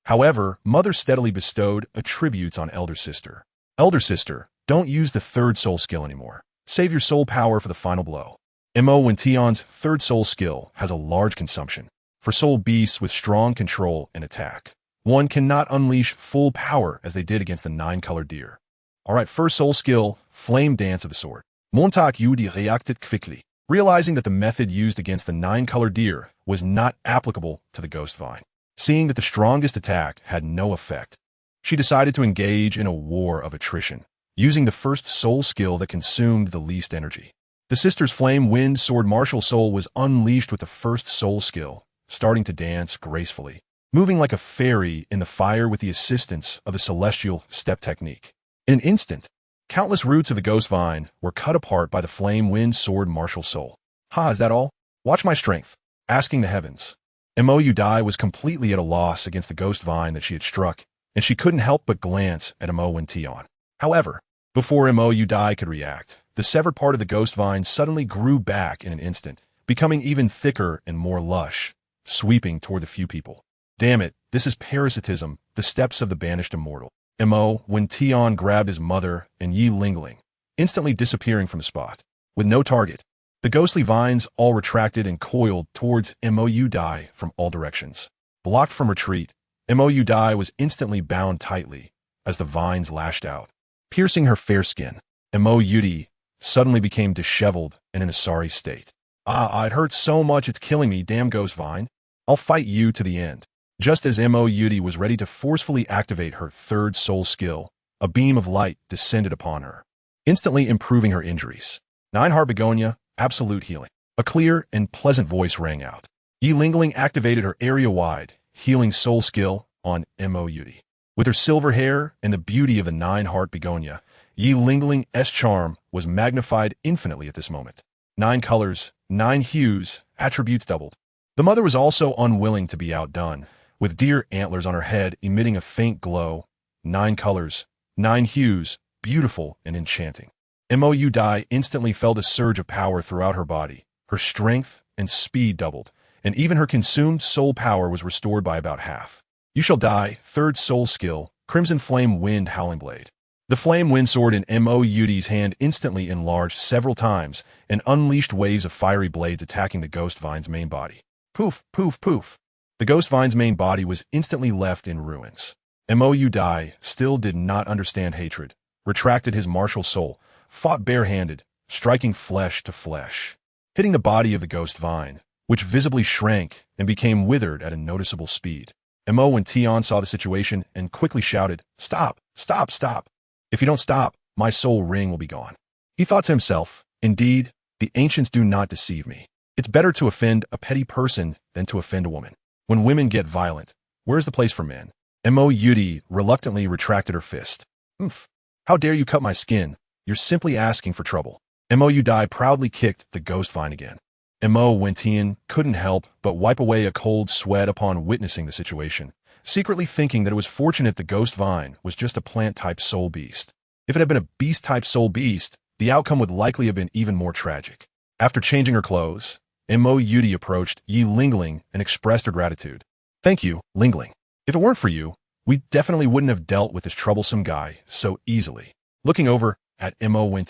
However, Mother steadily bestowed attributes on Elder Sister. Elder Sister, don't use the third soul skill anymore. Save your soul power for the final blow. Mo Wentian's third soul skill has a large consumption. For soul beasts with strong control and attack, one cannot unleash full power as they did against the 9-colored deer. Alright, first soul skill, Flame Dance of the Sword. Montag Yudi reacted quickly, realizing that the method used against the 9-colored deer was not applicable to the ghost vine. Seeing that the strongest attack had no effect, she decided to engage in a war of attrition, using the first soul skill that consumed the least energy. The sister's flame wind sword MartialSoul was unleashed with the first soul skill, starting to dance gracefully, moving like a fairy in the fire with the assistance of the celestial step technique. In an instant, countless roots of the ghost vine were cut apart by the flame wind sword MartialSoul. Ha, is that all? Watch my strength. Asking the heavens. Mou Dai was completely at a loss against the ghost vine that she had struck, and she couldn't help but glance at Mo and Tion. However, before Mou Dai could react, the severed part of the ghost vine suddenly grew back in an instant, becoming even thicker and more lush, sweeping toward the few people. Damn it, this is parasitism, the steps of the banished immortal. Mo, when Tion grabbed his mother and Yi Lingling, instantly disappearing from the spot. With no target, the ghostly vines all retracted and coiled towards Mou Dai from all directions. Blocked from retreat, Mou Dai was instantly bound tightly as the vines lashed out, piercing her fair skin. Mou Dai suddenly became disheveled and in a sorry state. Ah, it hurts so much it's killing me, damn ghost vine. I'll fight you to the end. Just as Mou Dai was ready to forcefully activate her third soul skill, a beam of light descended upon her, instantly improving her injuries. 9 Heart Begonia, absolute healing. A clear and pleasant voice rang out. Yi Lingling activated her area-wide healing soul skill on Mou Dai. With her silver hair and the beauty of the 9 Heart Begonia, Yi Lingling's charm was magnified infinitely at this moment. 9 colors, 9 hues, attributes doubled. The mother was also unwilling to be outdone, with deer antlers on her head emitting a faint glow. 9 colors, 9 hues, beautiful and enchanting. Mou Dai instantly felt a surge of power throughout her body. Her strength and speed doubled, and even her consumed soul power was restored by about half. You shall die, third soul skill, Crimson Flame Wind Howling Blade. The flame wind sword in Mou Dai's hand instantly enlarged several times and unleashed waves of fiery blades attacking the ghost vine's main body. Poof, poof, poof. The ghost vine's main body was instantly left in ruins. Mou Dai still did not understand hatred, retracted his martial soul, fought barehanded, striking flesh to flesh, hitting the body of the ghost vine, which visibly shrank and became withered at a noticeable speed. Mo and Tion saw the situation and quickly shouted, "Stop! Stop! Stop! If you don't stop, my soul ring will be gone." He thought to himself, "Indeed, the ancients do not deceive me. It's better to offend a petty person than to offend a woman. When women get violent, where's the place for men?" Mou Dai reluctantly retracted her fist. "Oomph! How dare you cut my skin? You're simply asking for trouble." Mou Dai proudly kicked the ghost vine again. Mo Wen couldn't help but wipe away a cold sweat upon witnessing the situation, secretly thinking that it was fortunate the ghost vine was just a plant-type soul beast. If it had been a beast-type soul beast, the outcome would likely have been even more tragic. After changing her clothes, Mou Dai approached Yi Lingling and expressed her gratitude. "Thank you, Lingling. If it weren't for you, we definitely wouldn't have dealt with this troublesome guy so easily." Looking over at Mo Wen,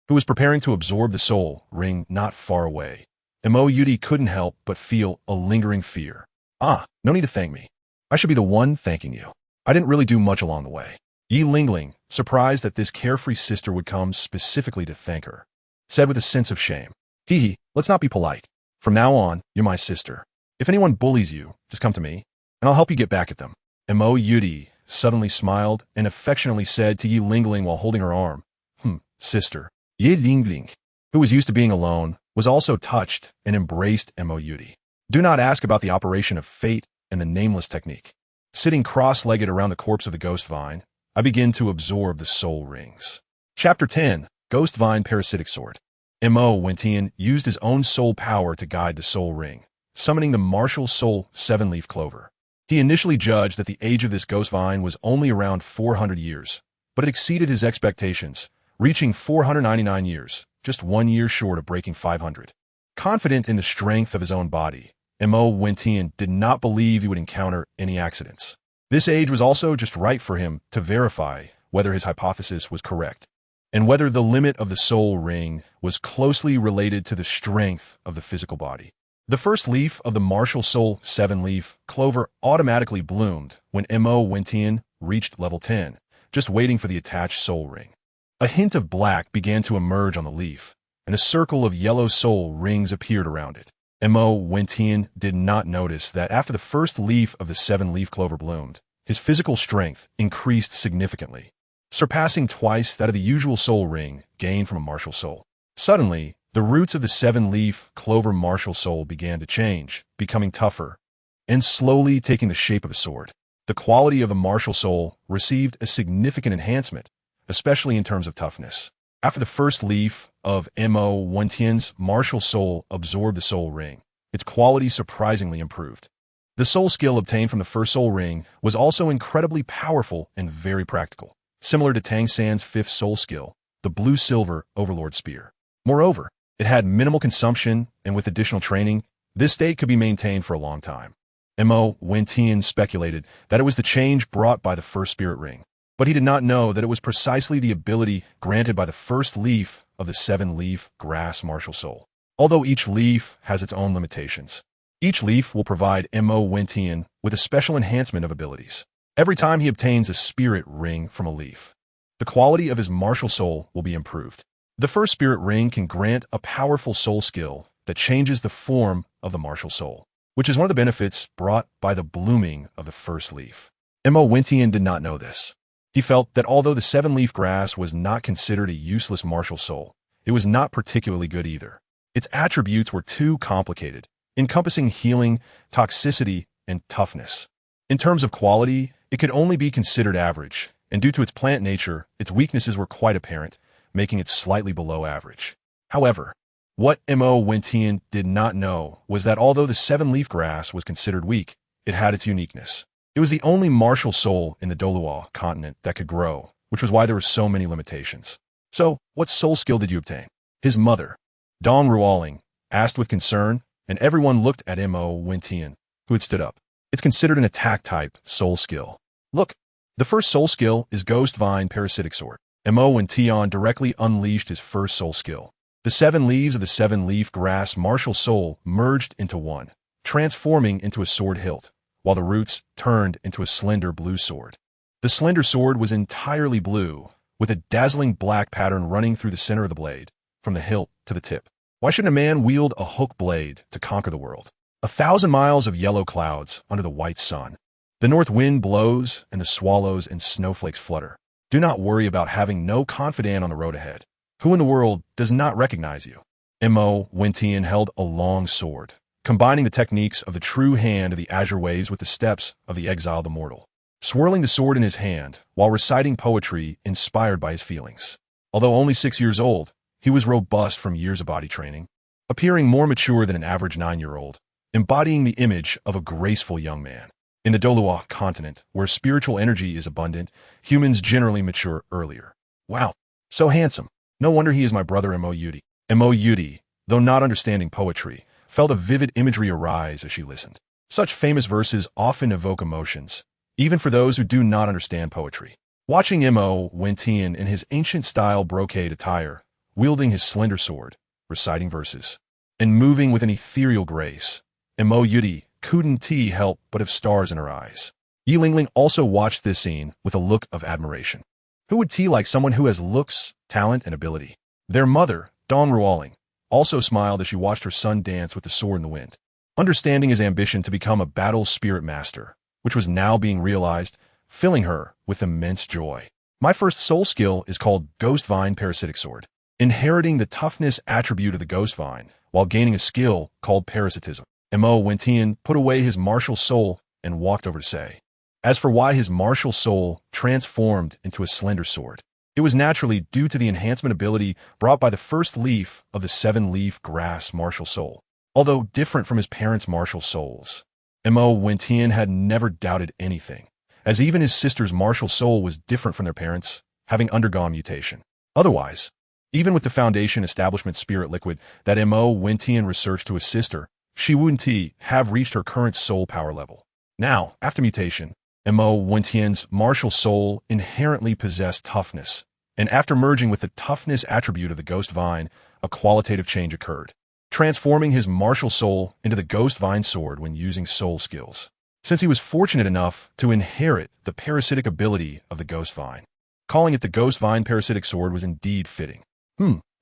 who was preparing to absorb the soul ring not far away, Mou Dai couldn't help but feel a lingering fear. "Ah, no need to thank me. I should be the one thanking you. I didn't really do much along the way." Yi Lingling, surprised that this carefree sister would come specifically to thank her, said with a sense of shame, "Hee, let's not be polite. From now on, you're my sister. If anyone bullies you, just come to me, and I'll help you get back at them." Mou Dai suddenly smiled and affectionately said to Yi Lingling while holding her arm, "Sister." Yi Lingling, who was used to being alone, was also touched and embraced Mou Dai. Do not ask about the operation of fate and the nameless technique. Sitting cross-legged around the corpse of the ghost vine, I begin to absorb the soul rings. Chapter 10, Ghost Vine Parasitic Sword. Mo Wen used his own soul power to guide the soul ring, summoning the MartialSoul 7-Leaf Clover. He initially judged that the age of this ghost vine was only around 400 years, but it exceeded his expectations, reaching 499 years, just 1 year short of breaking 500. Confident in the strength of his own body, Mo Wen did not believe he would encounter any accidents. This age was also just right for him to verify whether his hypothesis was correct, and whether the limit of the soul ring was closely related to the strength of the physical body. The first leaf of the MartialSoul 7-Leaf Clover automatically bloomed when Mo Wen reached level 10, just waiting for the attached soul ring. A hint of black began to emerge on the leaf, and a circle of yellow soul rings appeared around it. Mo Wentian did not notice that after the first leaf of the seven-leaf clover bloomed, his physical strength increased significantly, surpassing twice that of the usual soul ring gained from a martial soul. Suddenly, the roots of the seven-leaf clover martial soul began to change, becoming tougher, and slowly taking the shape of a sword. The quality of the martial soul received a significant enhancement, especially in terms of toughness. After the first leaf of Mo Wentian's martial soul absorbed the soul ring, its quality surprisingly improved. The soul skill obtained from the first soul ring was also incredibly powerful and very practical, similar to Tang San's fifth soul skill, the blue-silver Overlord Spear. Moreover, it had minimal consumption, and with additional training, this state could be maintained for a long time. Mo Wentian speculated that it was the change brought by the first spirit ring, but he did not know that it was precisely the ability granted by the first leaf of the seven-leaf grass martial soul. Although each leaf has its own limitations, each leaf will provide Mo Wentian with a special enhancement of abilities. Every time he obtains a spirit ring from a leaf, the quality of his martial soul will be improved. The first spirit ring can grant a powerful soul skill that changes the form of the martial soul, which is one of the benefits brought by the blooming of the first leaf. Mo Wentian did not know this. He felt that although the seven-leaf grass was not considered a useless martial soul, it was not particularly good either. Its attributes were too complicated, encompassing healing, toxicity, and toughness. In terms of quality, it could only be considered average, and due to its plant nature, its weaknesses were quite apparent, making it slightly below average. However, what Mo Wentian did not know was that although the seven-leaf grass was considered weak, it had its uniqueness. It was the only martial soul in the Douluo continent that could grow, which was why there were so many limitations. So, what soul skill did you obtain? His mother, Dong Ruoling, asked with concern, and everyone looked at Mo Wentian, who had stood up. It's considered an attack-type soul skill. Look, the first soul skill is Ghost Vine Parasitic Sword. Mo Wentian directly unleashed his first soul skill. The seven leaves of the seven-leaf grass martial soul merged into one, transforming into a sword hilt, while the roots turned into a slender blue sword. The slender sword was entirely blue, with a dazzling black pattern running through the center of the blade, from the hilt to the tip. Why shouldn't a man wield a hook blade to conquer the world? 1,000 miles of yellow clouds under the white sun. The north wind blows, and the swallows and snowflakes flutter. Do not worry about having no confidant on the road ahead. Who in the world does not recognize you? Mo Wentian held a long sword, combining the techniques of the true hand of the azure waves with the steps of the exiled immortal, swirling the sword in his hand while reciting poetry inspired by his feelings. Although only 6 years old, he was robust from years of body training, appearing more mature than an average 9-year-old, embodying the image of a graceful young man. In the Douluo continent, where spiritual energy is abundant, humans generally mature earlier. Wow, so handsome. No wonder he is my brother Mo Yudi. Mo Yudi, though not understanding poetry, felt a vivid imagery arise as she listened. Such famous verses often evoke emotions, even for those who do not understand poetry. Watching Mo Wentian in his ancient-style brocade attire, wielding his slender sword, reciting verses, and moving with an ethereal grace, Mo Yudi couldn't help but have stars in her eyes. Yi Lingling also watched this scene with a look of admiration. Who would like someone who has looks, talent, and ability? Their mother, Dong Ruoling, also smiled as she watched her son dance with the sword in the wind. Understanding his ambition to become a battle spirit master, which was now being realized, filling her with immense joy. My first soul skill is called Ghost Vine Parasitic Sword, inheriting the toughness attribute of the Ghost Vine while gaining a skill called Parasitism. Mo Wentian put away his martial soul and walked over to say. As for why his martial soul transformed into a slender sword, it was naturally due to the enhancement ability brought by the first leaf of the seven-leaf grass martial soul. Although different from his parents' martial souls, Mo Wentian had never doubted anything, as even his sister's martial soul was different from their parents, having undergone mutation. Otherwise, even with the Foundation Establishment Spirit Liquid that Mo Wentian researched to assist her, she wouldn't have reached her current soul power level. Now, after mutation, Mo Wentian's martial soul inherently possessed toughness, and after merging with the toughness attribute of the Ghost Vine, a qualitative change occurred, transforming his martial soul into the Ghost Vine sword when using soul skills. Since he was fortunate enough to inherit the parasitic ability of the Ghost Vine, calling it the Ghost Vine Parasitic Sword was indeed fitting.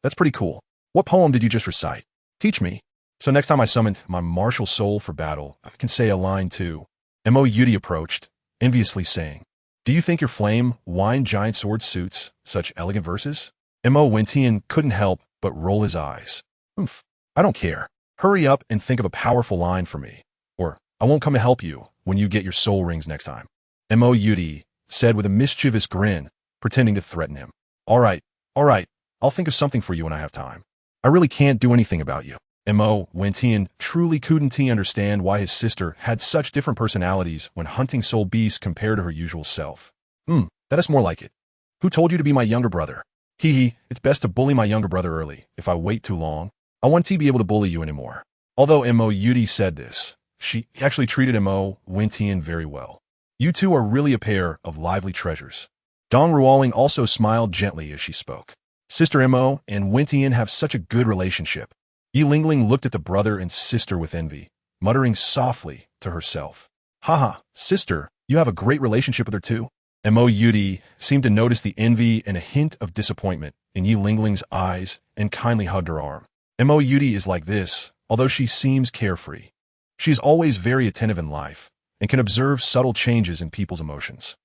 That's pretty cool. What poem did you just recite? Teach me. So next time I summon my martial soul for battle, I can say a line too. Mo Yudi approached, enviously saying, "Do you think your flame wine giant sword suits such elegant verses?" Mo Wentian couldn't help but roll his eyes. "Oomph, I don't care. Hurry up and think of a powerful line for me, or I won't come to help you when you get your soul rings next time." Mo Yudi said with a mischievous grin, pretending to threaten him. All right, I'll think of something for you when I have time. I really can't do anything about you." Mo Wentian truly couldn't understand why his sister had such different personalities when hunting soul beasts compared to her usual self. That is more like it. Who told you to be my younger brother? Hee, it's best to bully my younger brother early. If I wait too long, I won't be able to bully you anymore. Although Mo Yudi said this, she actually treated Mo Wentian very well. You two are really a pair of lively treasures. Dong Ruoling also smiled gently as she spoke. Sister Mo and Wentian have such a good relationship. Yi Lingling looked at the brother and sister with envy, muttering softly to herself. Haha, sister, you have a great relationship with her too? Mo Yudi seemed to notice the envy and a hint of disappointment in Yi Lingling's eyes and kindly hugged her arm. Mo Yudi is like this, although she seems carefree. She is always very attentive in life and can observe subtle changes in people's emotions.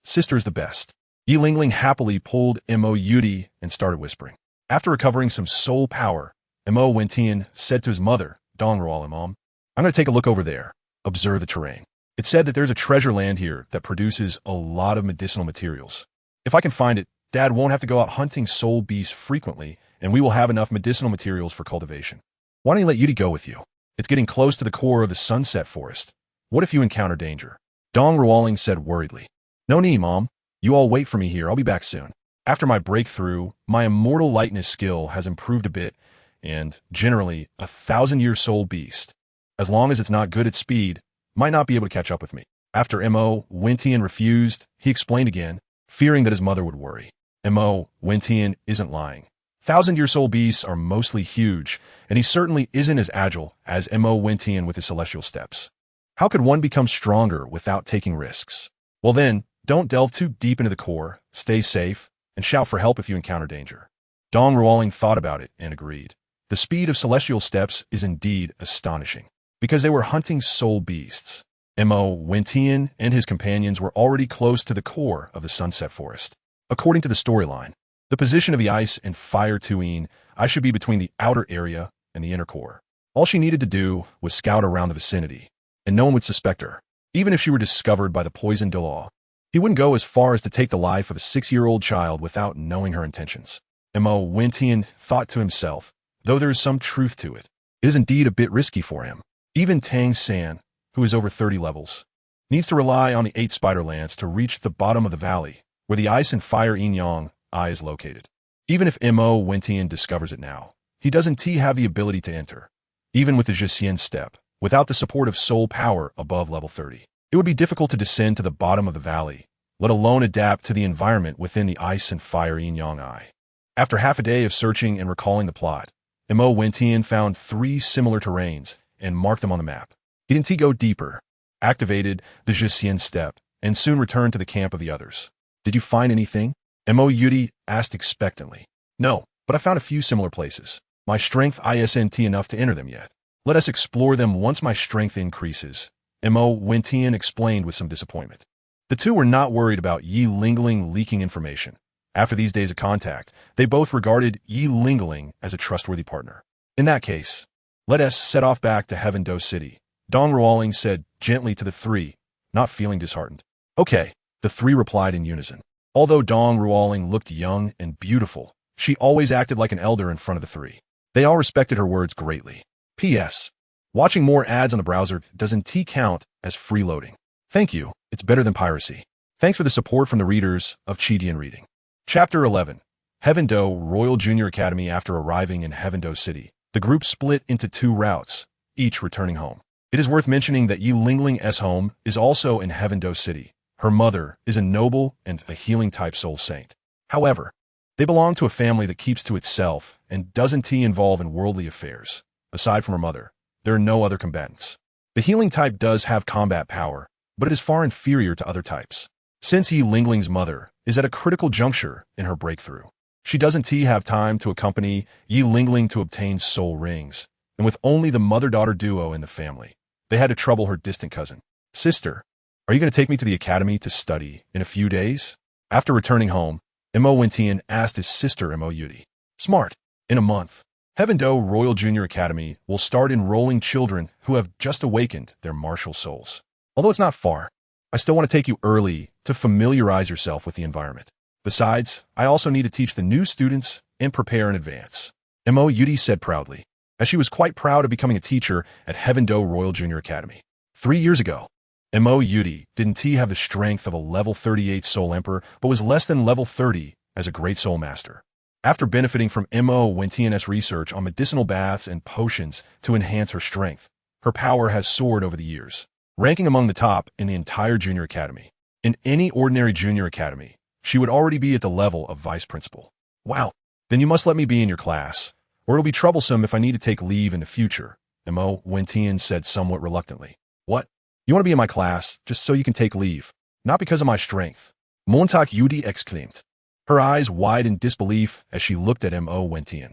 Sister is the best. Yi Lingling happily pulled Mo Yudi and started whispering. After recovering some soul power, Mo Wentian said to his mother, Dong Ruoling, Mom, I'm going to take a look over there, observe the terrain. It's said that there's a treasure land here that produces a lot of medicinal materials. If I can find it, Dad won't have to go out hunting soul beasts frequently, and we will have enough medicinal materials for cultivation. Why don't you let Yudi go with you? It's getting close to the core of the sunset forest. What if you encounter danger? Dong Ruoling said worriedly. No need, Mom. You all wait for me here. I'll be back soon. After my breakthrough, my immortal lightness skill has improved a bit, and generally, 1,000-year soul beast, as long as it's not good at speed, might not be able to catch up with me. After Mo Wentian refused, he explained again, fearing that his mother would worry. Mo Wentian isn't lying. 1,000-year soul beasts are mostly huge, and he certainly isn't as agile as Mo Wentian with his celestial steps. How could one become stronger without taking risks? Well then, don't delve too deep into the core, stay safe, and shout for help if you encounter danger. Dong Ruoling thought about it and agreed. The speed of celestial steps is indeed astonishing, because they were hunting soul beasts. Mo Wentian and his companions were already close to the core of the sunset forest. According to the storyline, the position of the ice and fire Tuyin, I should be between the outer area and the inner core. All she needed to do was scout around the vicinity, and no one would suspect her. Even if she were discovered by the poisoned Douluo, he wouldn't go as far as to take the life of a 6-year-old child without knowing her intentions. Mo Wentian thought to himself, though there is some truth to it, it is indeed a bit risky for him. Even Tang San, who is over 30 levels, needs to rely on the 8 spider lance to reach the bottom of the valley, where the ice and fire yin-yang eye is located. Even if Mo Wentian discovers it now, he doesn't have the ability to enter, even with the Jixian step, without the support of soul power above level 30. It would be difficult to descend to the bottom of the valley, let alone adapt to the environment within the ice and fire yin-yang eye. After half a day of searching and recalling the plot, Mo Wentian found 3 similar terrains and marked them on the map. He didn't go deeper, activated the Jixian step, and soon returned to the camp of the others. Did you find anything? Mo Yudi asked expectantly. No, but I found a few similar places. My strength isn't enough to enter them yet. Let us explore them once my strength increases, Mo Wentian explained with some disappointment. The two were not worried about Yi Lingling leaking information. After these days of contact, they both regarded Yi Lingling as a trustworthy partner. In that case, let us set off back to Heaven Do City, Dong Ruoling said gently to the 3, not feeling disheartened. Okay, the 3 replied in unison. Although Dong Ruoling looked young and beautiful, she always acted like an elder in front of the 3. They all respected her words greatly. P.S. Watching more ads on the browser doesn't count as freeloading. Thank you, it's better than piracy. Thanks for the support from the readers of Chidian Reading. Chapter 11. Heaven Do Royal Junior Academy. After arriving in Heaven Do City, the group split into 2 routes, each returning home. It is worth mentioning that Yi Lingling's home is also in Heaven Do City. Her mother is a noble and a healing-type soul saint. However, they belong to a family that keeps to itself and doesn't involve in worldly affairs. Aside from her mother, there are no other combatants. The healing type does have combat power, but it is far inferior to other types. Since Yi Lingling's mother is at a critical juncture in her breakthrough, she doesn't have time to accompany Yi Lingling to obtain soul rings, and with only the mother-daughter duo in the family, they had to trouble her distant cousin. Sister, are you going to take me to the academy to study in a few days? After returning home, Mo Wentian asked his sister Mo Yudi. Smart. In a month, Heaven-Do Royal Junior Academy will start enrolling children who have just awakened their martial souls. Although it's not far, I still want to take you early to familiarize yourself with the environment. Besides, I also need to teach the new students and prepare in advance. Mo Yudi said proudly, as she was quite proud of becoming a teacher at Heaven-Do Royal Junior Academy. 3 years ago, Mo Yudi didn't have the strength of a level 38 Soul Emperor, but was less than level 30 as a Great Soul Master. After benefiting from Mo Wentian's research on medicinal baths and potions to enhance her strength, her power has soared over the years, ranking among the top in the entire junior academy. In any ordinary junior academy, she would already be at the level of vice principal. Wow, then you must let me be in your class, or it'll be troublesome if I need to take leave in the future, Mo Wentian said somewhat reluctantly. What? You want to be in my class just so you can take leave, not because of my strength? Montauk Yudi exclaimed, her eyes wide in disbelief as she looked at Mo Wentian.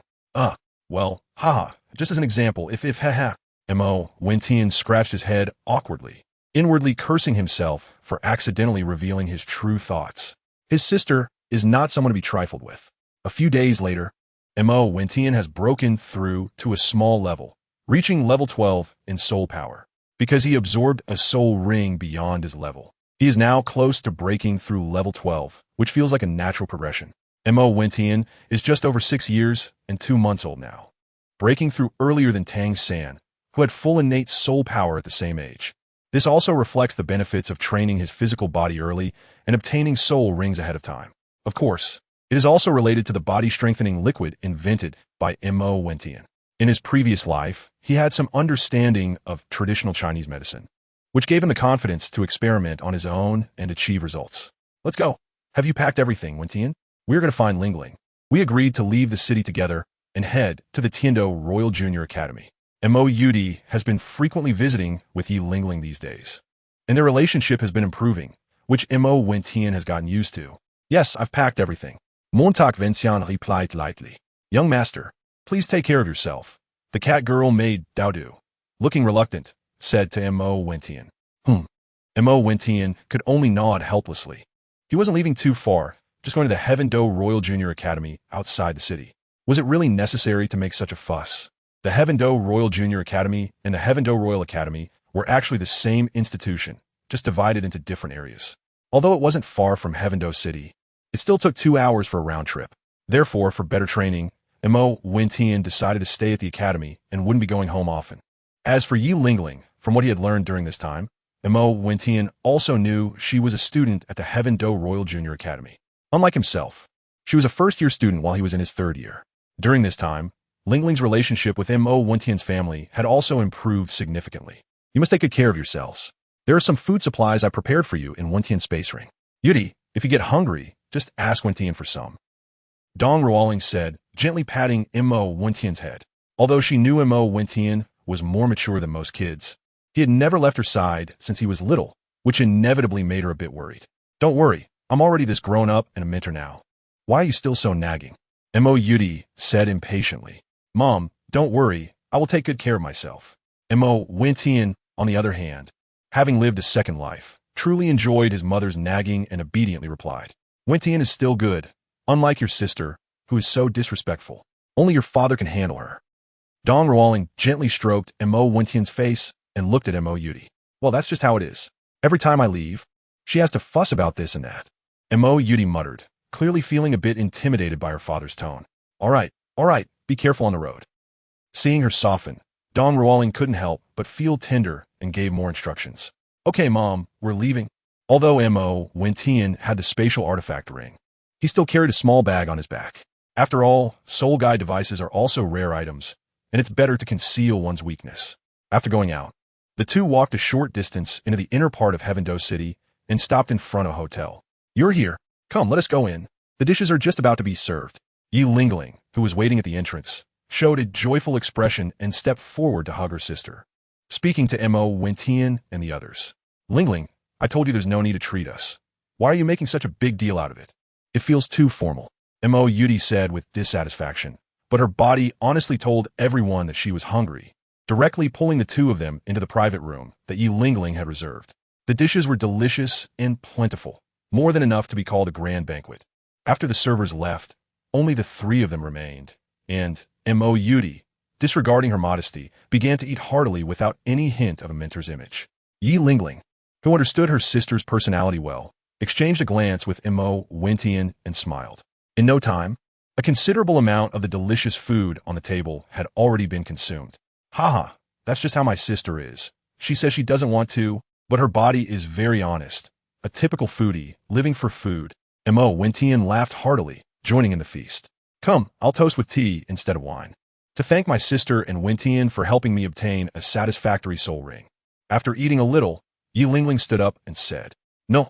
Well, haha, just as an example, if haha. Mo Wentian scratched his head awkwardly, inwardly cursing himself for accidentally revealing his true thoughts. His sister is not someone to be trifled with. A few days later, Mo Wentian has broken through to a small level, reaching level 12 in soul power. Because he absorbed a soul ring beyond his level, he is now close to breaking through level 12, which feels like a natural progression. Mo Wentian is just over 6 years and 2 months old now, breaking through earlier than Tang San, who had full innate soul power at the same age. This also reflects the benefits of training his physical body early and obtaining soul rings ahead of time. Of course, it is also related to the body-strengthening liquid invented by Mo Wentian. In his previous life, he had some understanding of traditional Chinese medicine, which gave him the confidence to experiment on his own and achieve results. Let's go. Have you packed everything, Wentian? We're going to find Lingling. We agreed to leave the city together and head to the Tiando Royal Junior Academy. Mo Yudi has been frequently visiting with Yi Lingling these days, and their relationship has been improving, which Mo Wentian has gotten used to. Yes, I've packed everything. Montauk Vincian replied lightly. Young master, please take care of yourself. The cat girl maid Douluo, looking reluctant, said to Mo Wentian. Mo Wentian could only nod helplessly. He wasn't leaving too far, just going to the Heaven-Do Royal Junior Academy outside the city. Was it really necessary to make such a fuss? The Heaven-Do Royal Junior Academy and the Heaven-Do Royal Academy were actually the same institution, just divided into different areas. Although it wasn't far from Heaven-Do City, it still took 2 hours for a round trip. Therefore, for better training, Mo Wentian decided to stay at the academy and wouldn't be going home often. As for Yi Lingling, from what he had learned during this time, Mo Wentian also knew she was a student at the Heaven-Do Royal Junior Academy. Unlike himself, she was a first-year student while he was in his 3rd year. During this time, Lingling's relationship with Mo Wentian's family had also improved significantly. You must take good care of yourselves. There are some food supplies I prepared for you in Wentian's space ring. Yudi, if you get hungry, just ask Wentian for some. Dong Ruoling said, gently patting Mo Wentian's head. Although she knew Mo Wentian was more mature than most kids, he had never left her side since he was little, which inevitably made her a bit worried. Don't worry, I'm already this grown-up and a mentor now. Why are you still so nagging? Mo Yudi said impatiently. Mom, don't worry, I will take good care of myself. Mo Wentian, on the other hand, having lived a second life, truly enjoyed his mother's nagging and obediently replied. Wentian is still good, unlike your sister, who is so disrespectful. Only your father can handle her. Dong Ruoling gently stroked Mo Wentian's face and looked at Mo Yudi. Well, that's just how it is. Every time I leave, she has to fuss about this and that. Mo Yudi muttered, clearly feeling a bit intimidated by her father's tone. All right, be careful on the road. Seeing her soften, Dong Ruoling couldn't help but feel tender and gave more instructions. Okay, Mom, we're leaving. Although Mo Wentian had the spatial artifact ring, he still carried a small bag on his back. After all, soul guide devices are also rare items, and it's better to conceal one's weakness. After going out, the two walked a short distance into the inner part of Heaven-Do City and stopped in front of a hotel. You're here. Come, let us go in. The dishes are just about to be served. Yi Lingling, who was waiting at the entrance, showed a joyful expression and stepped forward to hug her sister, speaking to Mo Wentian and the others. Lingling, I told you there's no need to treat us. Why are you making such a big deal out of it? It feels too formal. Mo Yudi said with dissatisfaction, but her body honestly told everyone that she was hungry, directly pulling the two of them into the private room that Yi Lingling had reserved. The dishes were delicious and plentiful, more than enough to be called a grand banquet. After the servers left, only the three of them remained, and Mo Yudi, disregarding her modesty, began to eat heartily without any hint of a mentor's image. Yi Lingling, who understood her sister's personality well, exchanged a glance with Mo Wentian and smiled. In no time, a considerable amount of the delicious food on the table had already been consumed. Haha, that's just how my sister is. She says she doesn't want to, but her body is very honest. A typical foodie, living for food. Mo Wentian laughed heartily, joining in the feast. Come, I'll toast with tea instead of wine. To thank my sister and Wentian for helping me obtain a satisfactory soul ring. After eating a little, Yi Lingling stood up and said, No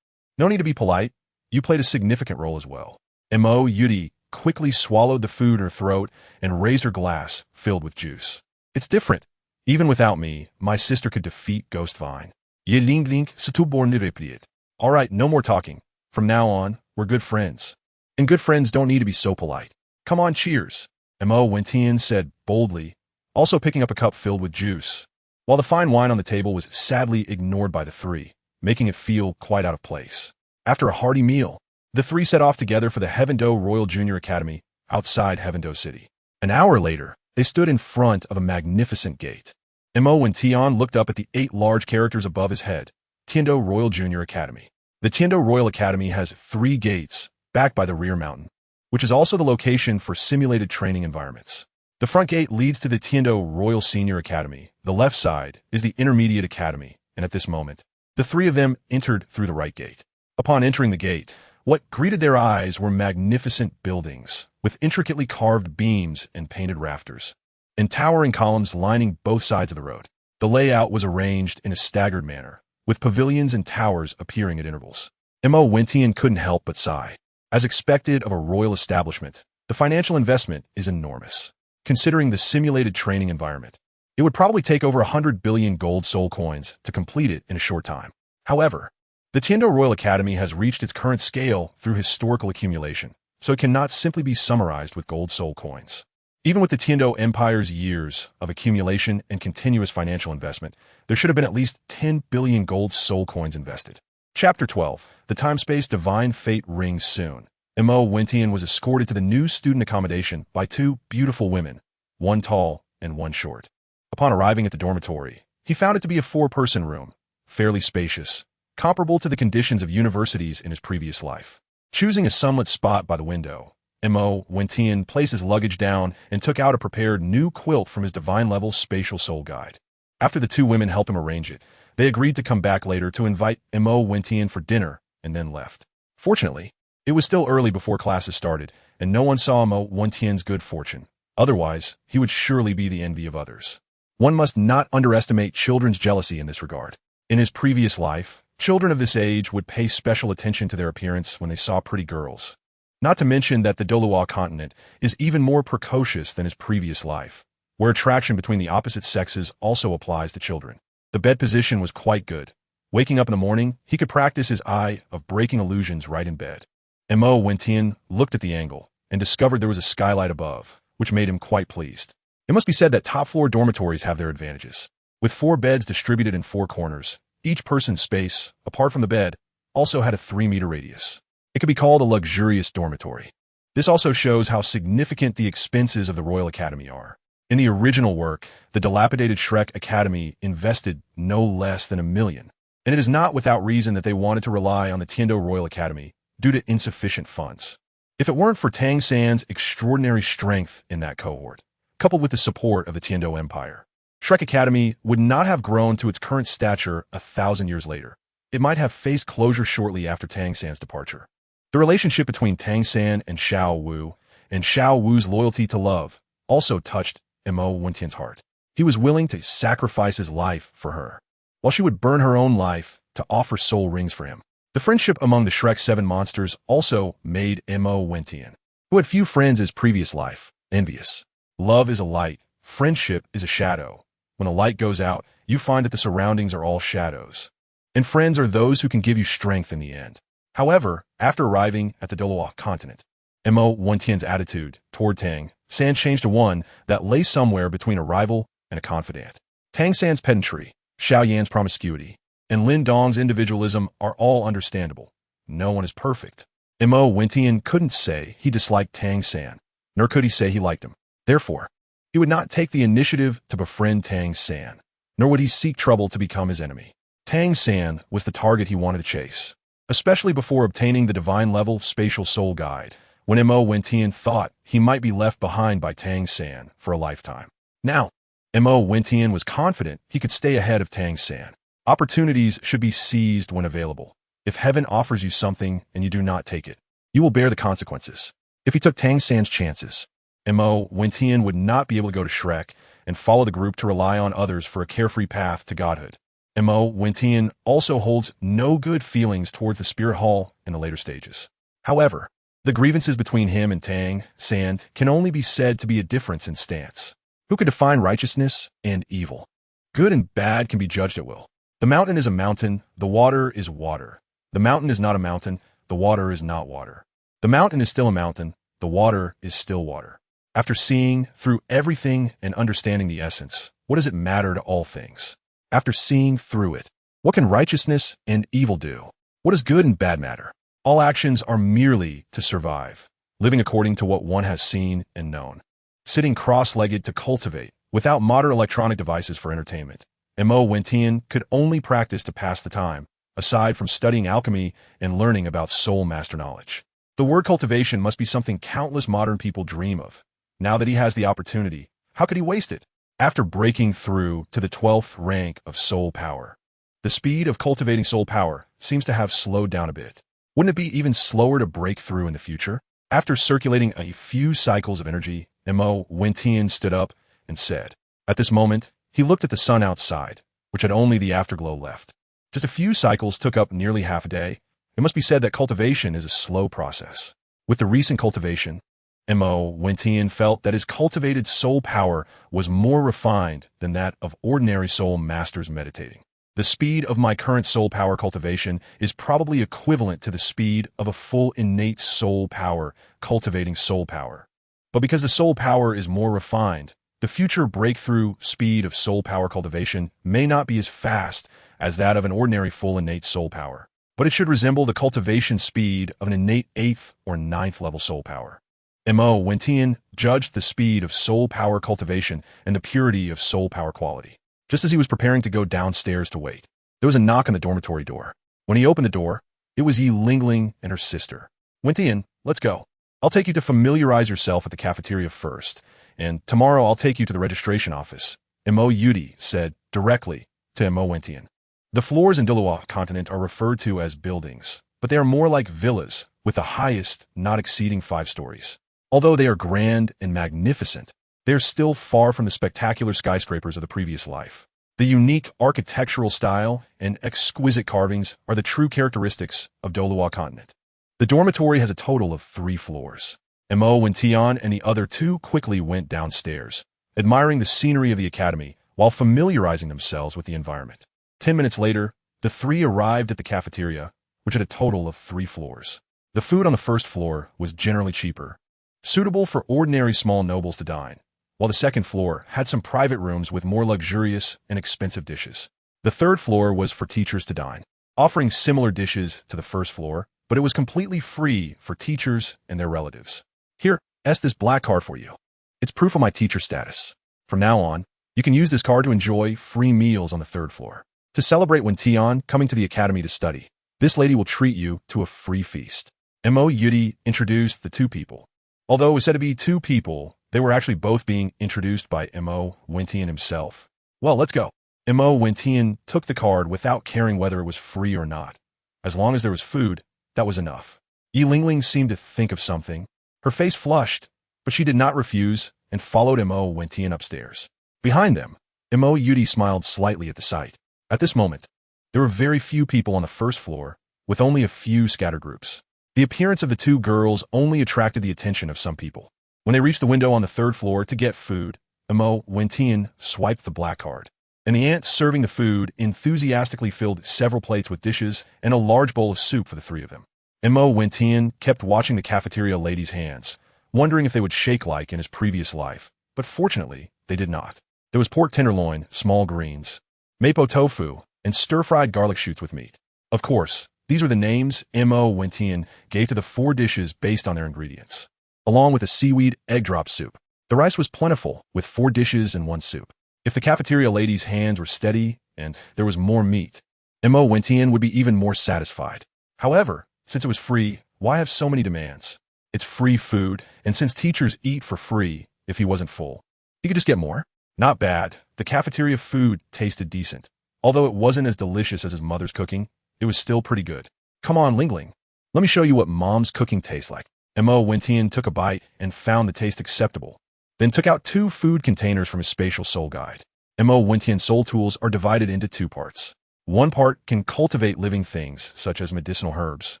need to be polite. You played a significant role as well. Mo Yudi quickly swallowed the food in her throat and raised her glass, filled with juice. It's different. Even without me, my sister could defeat Ghost Vine. Yi Lingling s'tuborn replied. All right, no more talking. From now on, we're good friends. And good friends don't need to be so polite. Come on, cheers. Mo Wentian said boldly, also picking up a cup filled with juice, while the fine wine on the table was sadly ignored by the three, making it feel quite out of place. After a hearty meal, the three set off together for the Heavendo Royal Junior Academy outside Heavendo City. An hour later, they stood in front of a magnificent gate. Mo Wentian looked up at the 8 large characters above his head. Tiando Royal Junior Academy. The Tiando Royal Academy has 3 gates, backed by the rear mountain, which is also the location for simulated training environments. The front gate leads to the Tiando Royal Senior Academy. The left side is the Intermediate Academy, and at this moment, the 3 of them entered through the right gate. Upon entering the gate, what greeted their eyes were magnificent buildings, with intricately carved beams and painted rafters, and towering columns lining both sides of the road. The layout was arranged in a staggered manner, with pavilions and towers appearing at intervals. Mo Wentian couldn't help but sigh. As expected of a royal establishment, the financial investment is enormous. Considering the simulated training environment, it would probably take over 100 billion gold soul coins to complete it in a short time. However, the Tiando Royal Academy has reached its current scale through historical accumulation, so it cannot simply be summarized with gold soul coins. Even with the Tiando Empire's years of accumulation and continuous financial investment, there should have been at least 10 billion gold soul coins invested. Chapter 12. The Time-Space Divine Fate rings soon. Mo Wentian was escorted to the new student accommodation by 2 beautiful women, one tall and one short. Upon arriving at the dormitory, he found it to be a 4-person room, fairly spacious, comparable to the conditions of universities in his previous life. Choosing a sunlit spot by the window, Mo Wentian placed his luggage down and took out a prepared new quilt from his divine-level spatial soul guide. After the 2 women helped him arrange it, they agreed to come back later to invite Mo Wentian for dinner and then left. Fortunately, it was still early before classes started, and no one saw Mo Wentian's good fortune. Otherwise, he would surely be the envy of others. One must not underestimate children's jealousy in this regard. In his previous life, children of this age would pay special attention to their appearance when they saw pretty girls. Not to mention that the Douluo continent is even more precocious than his previous life, where attraction between the opposite sexes also applies to children. The bed position was quite good. Waking up in the morning, he could practice his eye of breaking illusions right in bed. Mo Wentian looked at the angle and discovered there was a skylight above, which made him quite pleased. It must be said that top-floor dormitories have their advantages. With 4 beds distributed in 4 corners, each person's space, apart from the bed, also had a 3-meter radius. It could be called a luxurious dormitory. This also shows how significant the expenses of the Royal Academy are. In the original work, the dilapidated Shrek Academy invested no less than $1 million, and it is not without reason that they wanted to rely on the Tiando Royal Academy due to insufficient funds. If it weren't for Tang San's extraordinary strength in that cohort, coupled with the support of the Tiando Empire, Shrek Academy would not have grown to its current stature 1,000 years later. It might have faced closure shortly after Tang San's departure. The relationship between Tang San and Xiao Wu, and Xiao Wu's loyalty to love, also touched Mo Wentian's heart. He was willing to sacrifice his life for her, while she would burn her own life to offer soul rings for him. The friendship among the Shrek 7 monsters also made Mo Wentian, who had few friends in his previous life, envious. Love is a light, friendship is a shadow. When a light goes out, you find that the surroundings are all shadows. And friends are those who can give you strength in the end. However, after arriving at the Douluo continent, Mo Wentian's attitude toward Tang San changed to one that lay somewhere between a rival and a confidant. Tang San's pedantry, Xiao Yan's promiscuity, and Lin Dong's individualism are all understandable. No one is perfect. Mo Wentian couldn't say he disliked Tang San, nor could he say he liked him. Therefore, he would not take the initiative to befriend Tang San, nor would he seek trouble to become his enemy. Tang San was the target he wanted to chase, especially before obtaining the divine-level spatial soul guide, when Mo Wentian thought he might be left behind by Tang San for a lifetime. Now, Mo Wentian was confident he could stay ahead of Tang San. Opportunities should be seized when available. If heaven offers you something and you do not take it, you will bear the consequences. If he took Tang San's chances, Mo Wentian would not be able to go to Shrek and follow the group to rely on others for a carefree path to godhood. Mo Wentian also holds no good feelings towards the Spirit Hall in the later stages. However, the grievances between him and Tang San can only be said to be a difference in stance. Who can define righteousness and evil? Good and bad can be judged at will. The mountain is a mountain, the water is water. The mountain is not a mountain, the water is not water. The mountain is still a mountain, the water is still water. After seeing through everything and understanding the essence, what does it matter to all things? After seeing through it, what can righteousness and evil do? What does good and bad matter? All actions are merely to survive, living according to what one has seen and known. Sitting cross-legged to cultivate, without modern electronic devices for entertainment. Mo Wentian could only practice to pass the time, aside from studying alchemy and learning about soul master knowledge. The word cultivation must be something countless modern people dream of. Now that he has the opportunity, how could he waste it? After breaking through to the 12th rank of soul power, the speed of cultivating soul power seems to have slowed down a bit. Wouldn't it be even slower to break through in the future? After circulating a few cycles of energy, Mo Wentian stood up and said. At this moment, he looked at the sun outside, which had only the afterglow left. Just a few cycles took up nearly half a day. It must be said that cultivation is a slow process. With the recent cultivation, Mo Wentian felt that his cultivated soul power was more refined than that of ordinary soul masters meditating. The speed of my current soul power cultivation is probably equivalent to the speed of a full innate soul power cultivating soul power. But because the soul power is more refined, the future breakthrough speed of soul power cultivation may not be as fast as that of an ordinary full innate soul power, but it should resemble the cultivation speed of an innate 8th or 9th level soul power. Mo Wentian judged the speed of soul power cultivation and the purity of soul power quality. Just as he was preparing to go downstairs to wait, there was a knock on the dormitory door. When he opened the door, it was Yi Lingling and her sister. Wentian, let's go. I'll take you to familiarize yourself at the cafeteria first, and tomorrow I'll take you to the registration office, Mo Yudi said directly to Mo Wentian. The floors in Douluo continent are referred to as buildings, but they are more like villas, with the highest not exceeding 5 stories. Although they are grand and magnificent, they are still far from the spectacular skyscrapers of the previous life. The unique architectural style and exquisite carvings are the true characteristics of Douluo continent. The dormitory has a total of 3 floors. Mo Wentian and the other 2 quickly went downstairs, admiring the scenery of the academy while familiarizing themselves with the environment. 10 minutes later, the 3 arrived at the cafeteria, which had a total of 3 floors. The food on the first floor was generally cheaper, suitable for ordinary small nobles to dine, while the second floor had some private rooms with more luxurious and expensive dishes. The third floor was for teachers to dine, offering similar dishes to the first floor, but it was completely free for teachers and their relatives. Here, this black card for you. It's proof of my teacher status. From now on, you can use this card to enjoy free meals on the 3rd floor. To celebrate when Tian coming to the academy to study, this lady will treat you to a free feast. Mo Yudi introduced the 2 people. Although it was said to be 2 people, they were actually both being introduced by Mo Wentian himself. Well, let's go. Mo Wentian took the card without caring whether it was free or not. As long as there was food, that was enough. Yi Lingling seemed to think of something. Her face flushed, but she did not refuse and followed Mo Wentian upstairs. Behind them, Mo Yudi smiled slightly at the sight. At this moment, there were very few people on the 1st floor, with only a few scattered groups. The appearance of the 2 girls only attracted the attention of some people. When they reached the window on the 3rd floor to get food, Mo Wentian swiped the black card, and the aunt serving the food enthusiastically filled several plates with dishes and a large bowl of soup for the 3 of them. Mo Wentian kept watching the cafeteria lady's hands, wondering if they would shake like in his previous life, but fortunately, they did not. There was pork tenderloin, small greens, mapo tofu, and stir-fried garlic shoots with meat. Of course, these were the names Mo Wentian gave to the 4 dishes based on their ingredients, along with a seaweed egg drop soup. The rice was plentiful, with 4 dishes and 1 soup. If the cafeteria lady's hands were steady and there was more meat, Mo Wentian would be even more satisfied. However, since it was free, why have so many demands? It's free food, and since teachers eat for free, if he wasn't full, he could just get more. Not bad. The cafeteria food tasted decent. Although it wasn't as delicious as his mother's cooking, it was still pretty good. Come on, Lingling. Let me show you what mom's cooking tastes like. Mo Wentian took a bite and found the taste acceptable, then took out 2 food containers from his spatial soul guide. Mo Wentian's soul tools are divided into 2 parts. One part can cultivate living things, such as medicinal herbs,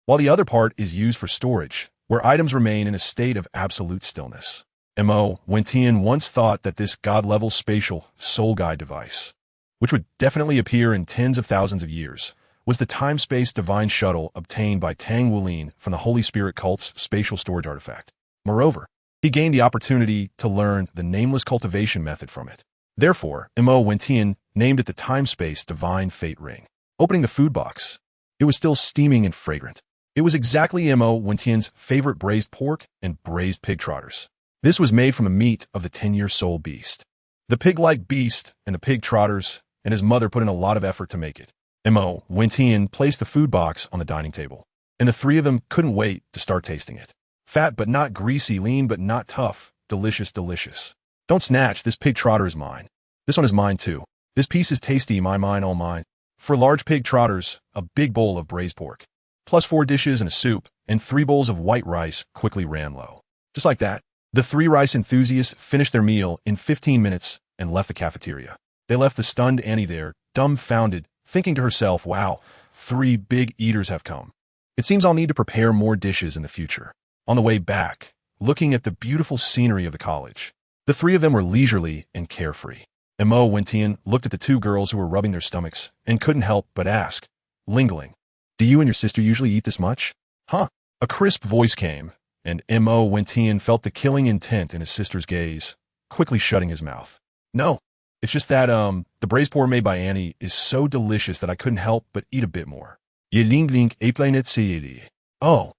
while the other part is used for storage, where items remain in a state of absolute stillness. Mo Wentian once thought that this god-level spatial soul guide device, which would definitely appear in tens of thousands of years, was the time-space divine shuttle obtained by Tang Wulin from the Holy Spirit cult's spatial storage artifact. Moreover, he gained the opportunity to learn the nameless cultivation method from it. Therefore, Mo Wentian named it the time-space divine fate ring. Opening the food box, it was still steaming and fragrant. It was exactly Mo Wentian's favorite braised pork and braised pig trotters. This was made from the meat of the 10-year soul beast. The pig-like beast and the pig trotters and his mother put in a lot of effort to make it. Mo Wentian placed the food box on the dining table, and the 3 of them couldn't wait to start tasting it. Fat but not greasy, lean but not tough, delicious, delicious. Don't snatch, this pig trotter is mine. This one is mine too. This piece is tasty, mine, all mine. For large pig trotters, a big bowl of braised pork, plus 4 dishes and a soup, and 3 bowls of white rice quickly ran low. Just like that, the 3 rice enthusiasts finished their meal in 15 minutes and left the cafeteria. They left the stunned Annie there, dumbfounded, thinking to herself, wow, 3 big eaters have come. It seems I'll need to prepare more dishes in the future. On the way back, looking at the beautiful scenery of the college, the 3 of them were leisurely and carefree. Mo Wentian looked at the 2 girls who were rubbing their stomachs and couldn't help but ask, Lingling, do you and your sister usually eat this much? Huh? A crisp voice came, and Mo Wentian felt the killing intent in his sister's gaze, quickly shutting his mouth. No, it's just that, the braised pork made by Annie is so delicious that I couldn't help but eat a bit more. Ye Lingling eplanet cd. Oh.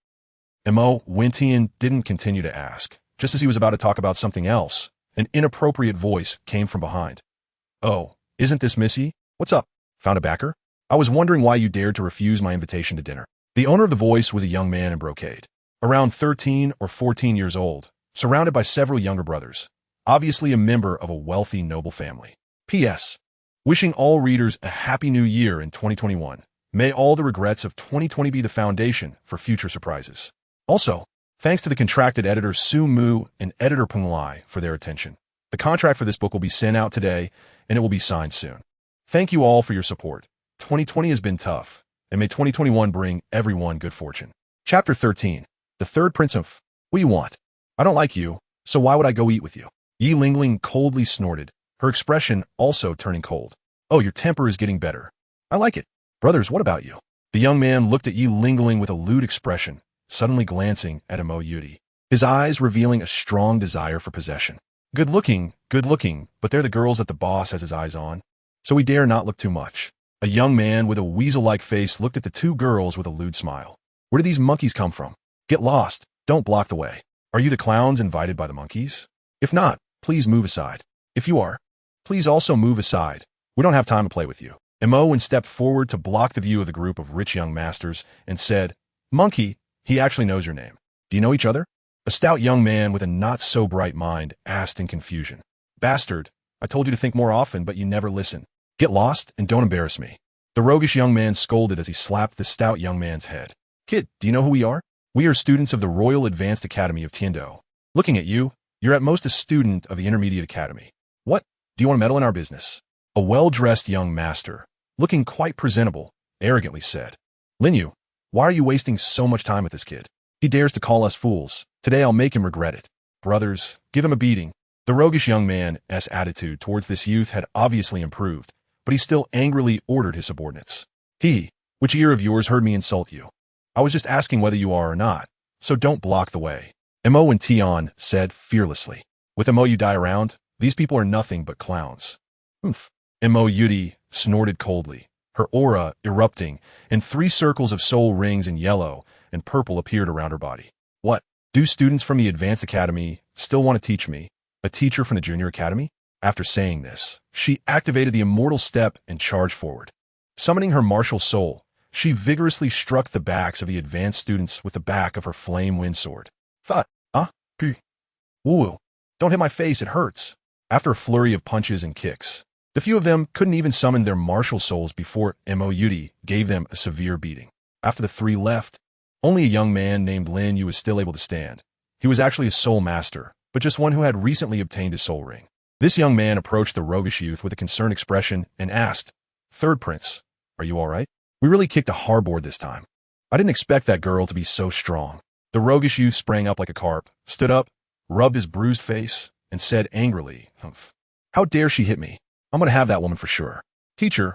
Mo Wentian didn't continue to ask. Just as he was about to talk about something else, an inappropriate voice came from behind. Oh, isn't this Missy? What's up? Found a backer? I was wondering why you dared to refuse my invitation to dinner. The owner of the voice was a young man in brocade, around 13 or 14 years old, surrounded by several younger brothers, obviously a member of a wealthy, noble family. P.S. Wishing all readers a happy new year in 2021. May all the regrets of 2020 be the foundation for future surprises. Also, thanks to the contracted editors Su Mu and editor Peng Lai for their attention. The contract for this book will be sent out today, and it will be signed soon. Thank you all for your support. 2020 has been tough, and may 2021 bring everyone good fortune. Chapter 13. The Third Prince of... What do you want? I don't like you, so why would I go eat with you? Yi Lingling coldly snorted, her expression also turning cold. Oh, your temper is getting better. I like it. Brothers, what about you? The young man looked at Yi Lingling with a lewd expression, suddenly glancing at Mo Yudi, his eyes revealing a strong desire for possession. Good looking, but they're the girls that the boss has his eyes on, so we dare not look too much. A young man with a weasel-like face looked at the 2 girls with a lewd smile. Where do these monkeys come from? Get lost. Don't block the way. Are you the clowns invited by the monkeys? If not, please move aside. If you are, please also move aside. We don't have time to play with you. Mo stepped forward to block the view of the group of rich young masters and said, Monkey, he actually knows your name. Do you know each other? A stout young man with a not-so-bright mind asked in confusion. Bastard, I told you to think more often, but you never listen. Get lost and don't embarrass me. The roguish young man scolded as he slapped the stout young man's head. Kid, do you know who we are? We are students of the Royal Advanced Academy of Tiando. Looking at you, you're at most a student of the Intermediate Academy. What? Do you want to meddle in our business? A well-dressed young master, looking quite presentable, arrogantly said. Linyu, why are you wasting so much time with this kid? He dares to call us fools. Today I'll make him regret it. Brothers, give him a beating. The roguish young man's attitude towards this youth had obviously improved, but he still angrily ordered his subordinates. Which ear of yours heard me insult you? I was just asking whether you are or not, so don't block the way. Mo and Tion said fearlessly. With Mo you die around, these people are nothing but clowns. Oomph. Mo Yudi snorted coldly, her aura erupting, and 3 circles of soul rings in yellow and purple appeared around her body. What? Do students from the Advanced Academy still want to teach me? A teacher from the Junior Academy? After saying this, she activated the immortal step and charged forward. Summoning her martial soul, she vigorously struck the backs of the advanced students with the back of her flame wind sword. Thud. Woo. Don't hit my face, it hurts. After a flurry of punches and kicks, the few of them couldn't even summon their martial souls before Mo Yudi gave them a severe beating. After the 3 left, only a young man named Lin Yu was still able to stand. He was actually a soul master, but just one who had recently obtained his soul ring. This young man approached the roguish youth with a concerned expression and asked, "Third Prince, are you all right? We really kicked a hardboard this time. I didn't expect that girl to be so strong." The roguish youth sprang up like a carp, stood up, rubbed his bruised face, and said angrily, "Humph. How dare she hit me? I'm going to have that woman for sure. Teacher,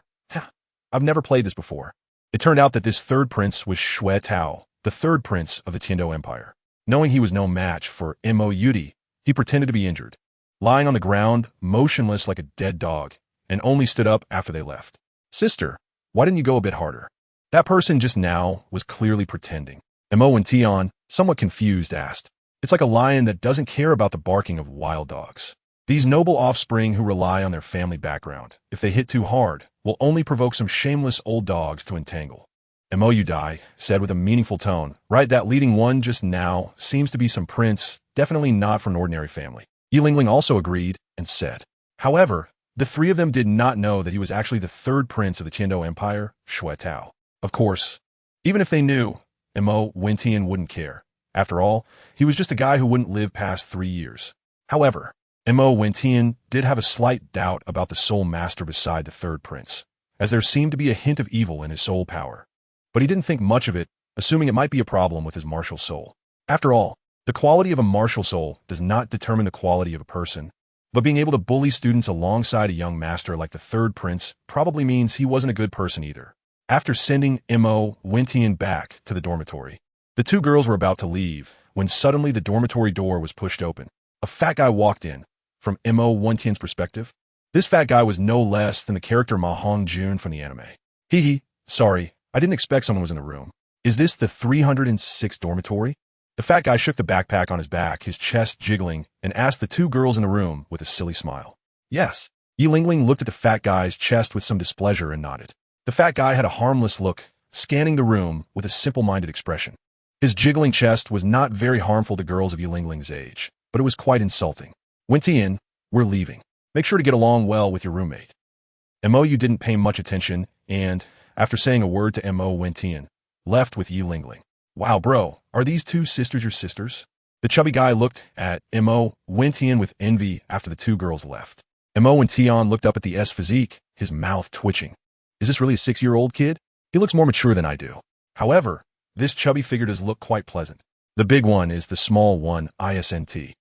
I've never played this before." It turned out that this third prince was Shui Tao, the third prince of the Tiando Empire. Knowing he was no match for Mo Yudi, he pretended to be injured, lying on the ground, motionless like a dead dog, and only stood up after they left. "Sister, why didn't you go a bit harder?" That person just now was clearly pretending. Mo and Tion, somewhat confused, asked. It's like a lion that doesn't care about the barking of wild dogs. These noble offspring who rely on their family background, if they hit too hard, will only provoke some shameless old dogs to entangle. Mo Yudai said with a meaningful tone, "Right, that leading one just now seems to be some prince, definitely not from an ordinary family." Yilingling also agreed and said. However, the 3 of them did not know that he was actually the 3rd prince of the Tiando Empire, Shui Tao. Of course, even if they knew, Mo Wentian wouldn't care. After all, he was just a guy who wouldn't live past 3 years. However, Mo Wentian did have a slight doubt about the soul master beside the 3rd prince, as there seemed to be a hint of evil in his soul power. But he didn't think much of it, assuming it might be a problem with his martial soul. After all, the quality of a martial soul does not determine the quality of a person, but being able to bully students alongside a young master like the 3rd prince probably means he wasn't a good person either. After sending Mo Wentian back to the dormitory, the 2 girls were about to leave when suddenly the dormitory door was pushed open. A fat guy walked in. From Mo Wentian's perspective, this fat guy was no less than the character Ma Hongjun from the anime. Sorry, I didn't expect someone was in the room. Is this the 306 dormitory? The fat guy shook the backpack on his back, his chest jiggling, and asked the 2 girls in the room with a silly smile. Yes. Yilingling looked at the fat guy's chest with some displeasure and nodded. The fat guy had a harmless look, scanning the room with a simple-minded expression. His jiggling chest was not very harmful to girls of Yilingling's age, but it was quite insulting. "Wentian, we're leaving. Make sure to get along well with your roommate." Mo didn't pay much attention and, after saying a word to Mo Wentian, left with Yilingling. "Wow, bro, are these 2 sisters your sisters?" The chubby guy looked at Mo Wentian with envy after the 2 girls left. Mo and Tion looked up at the S physique, his mouth twitching. Is this really a 6-year-old kid? He looks more mature than I do. However, this chubby figure does look quite pleasant. The big one is the small one, ISNT.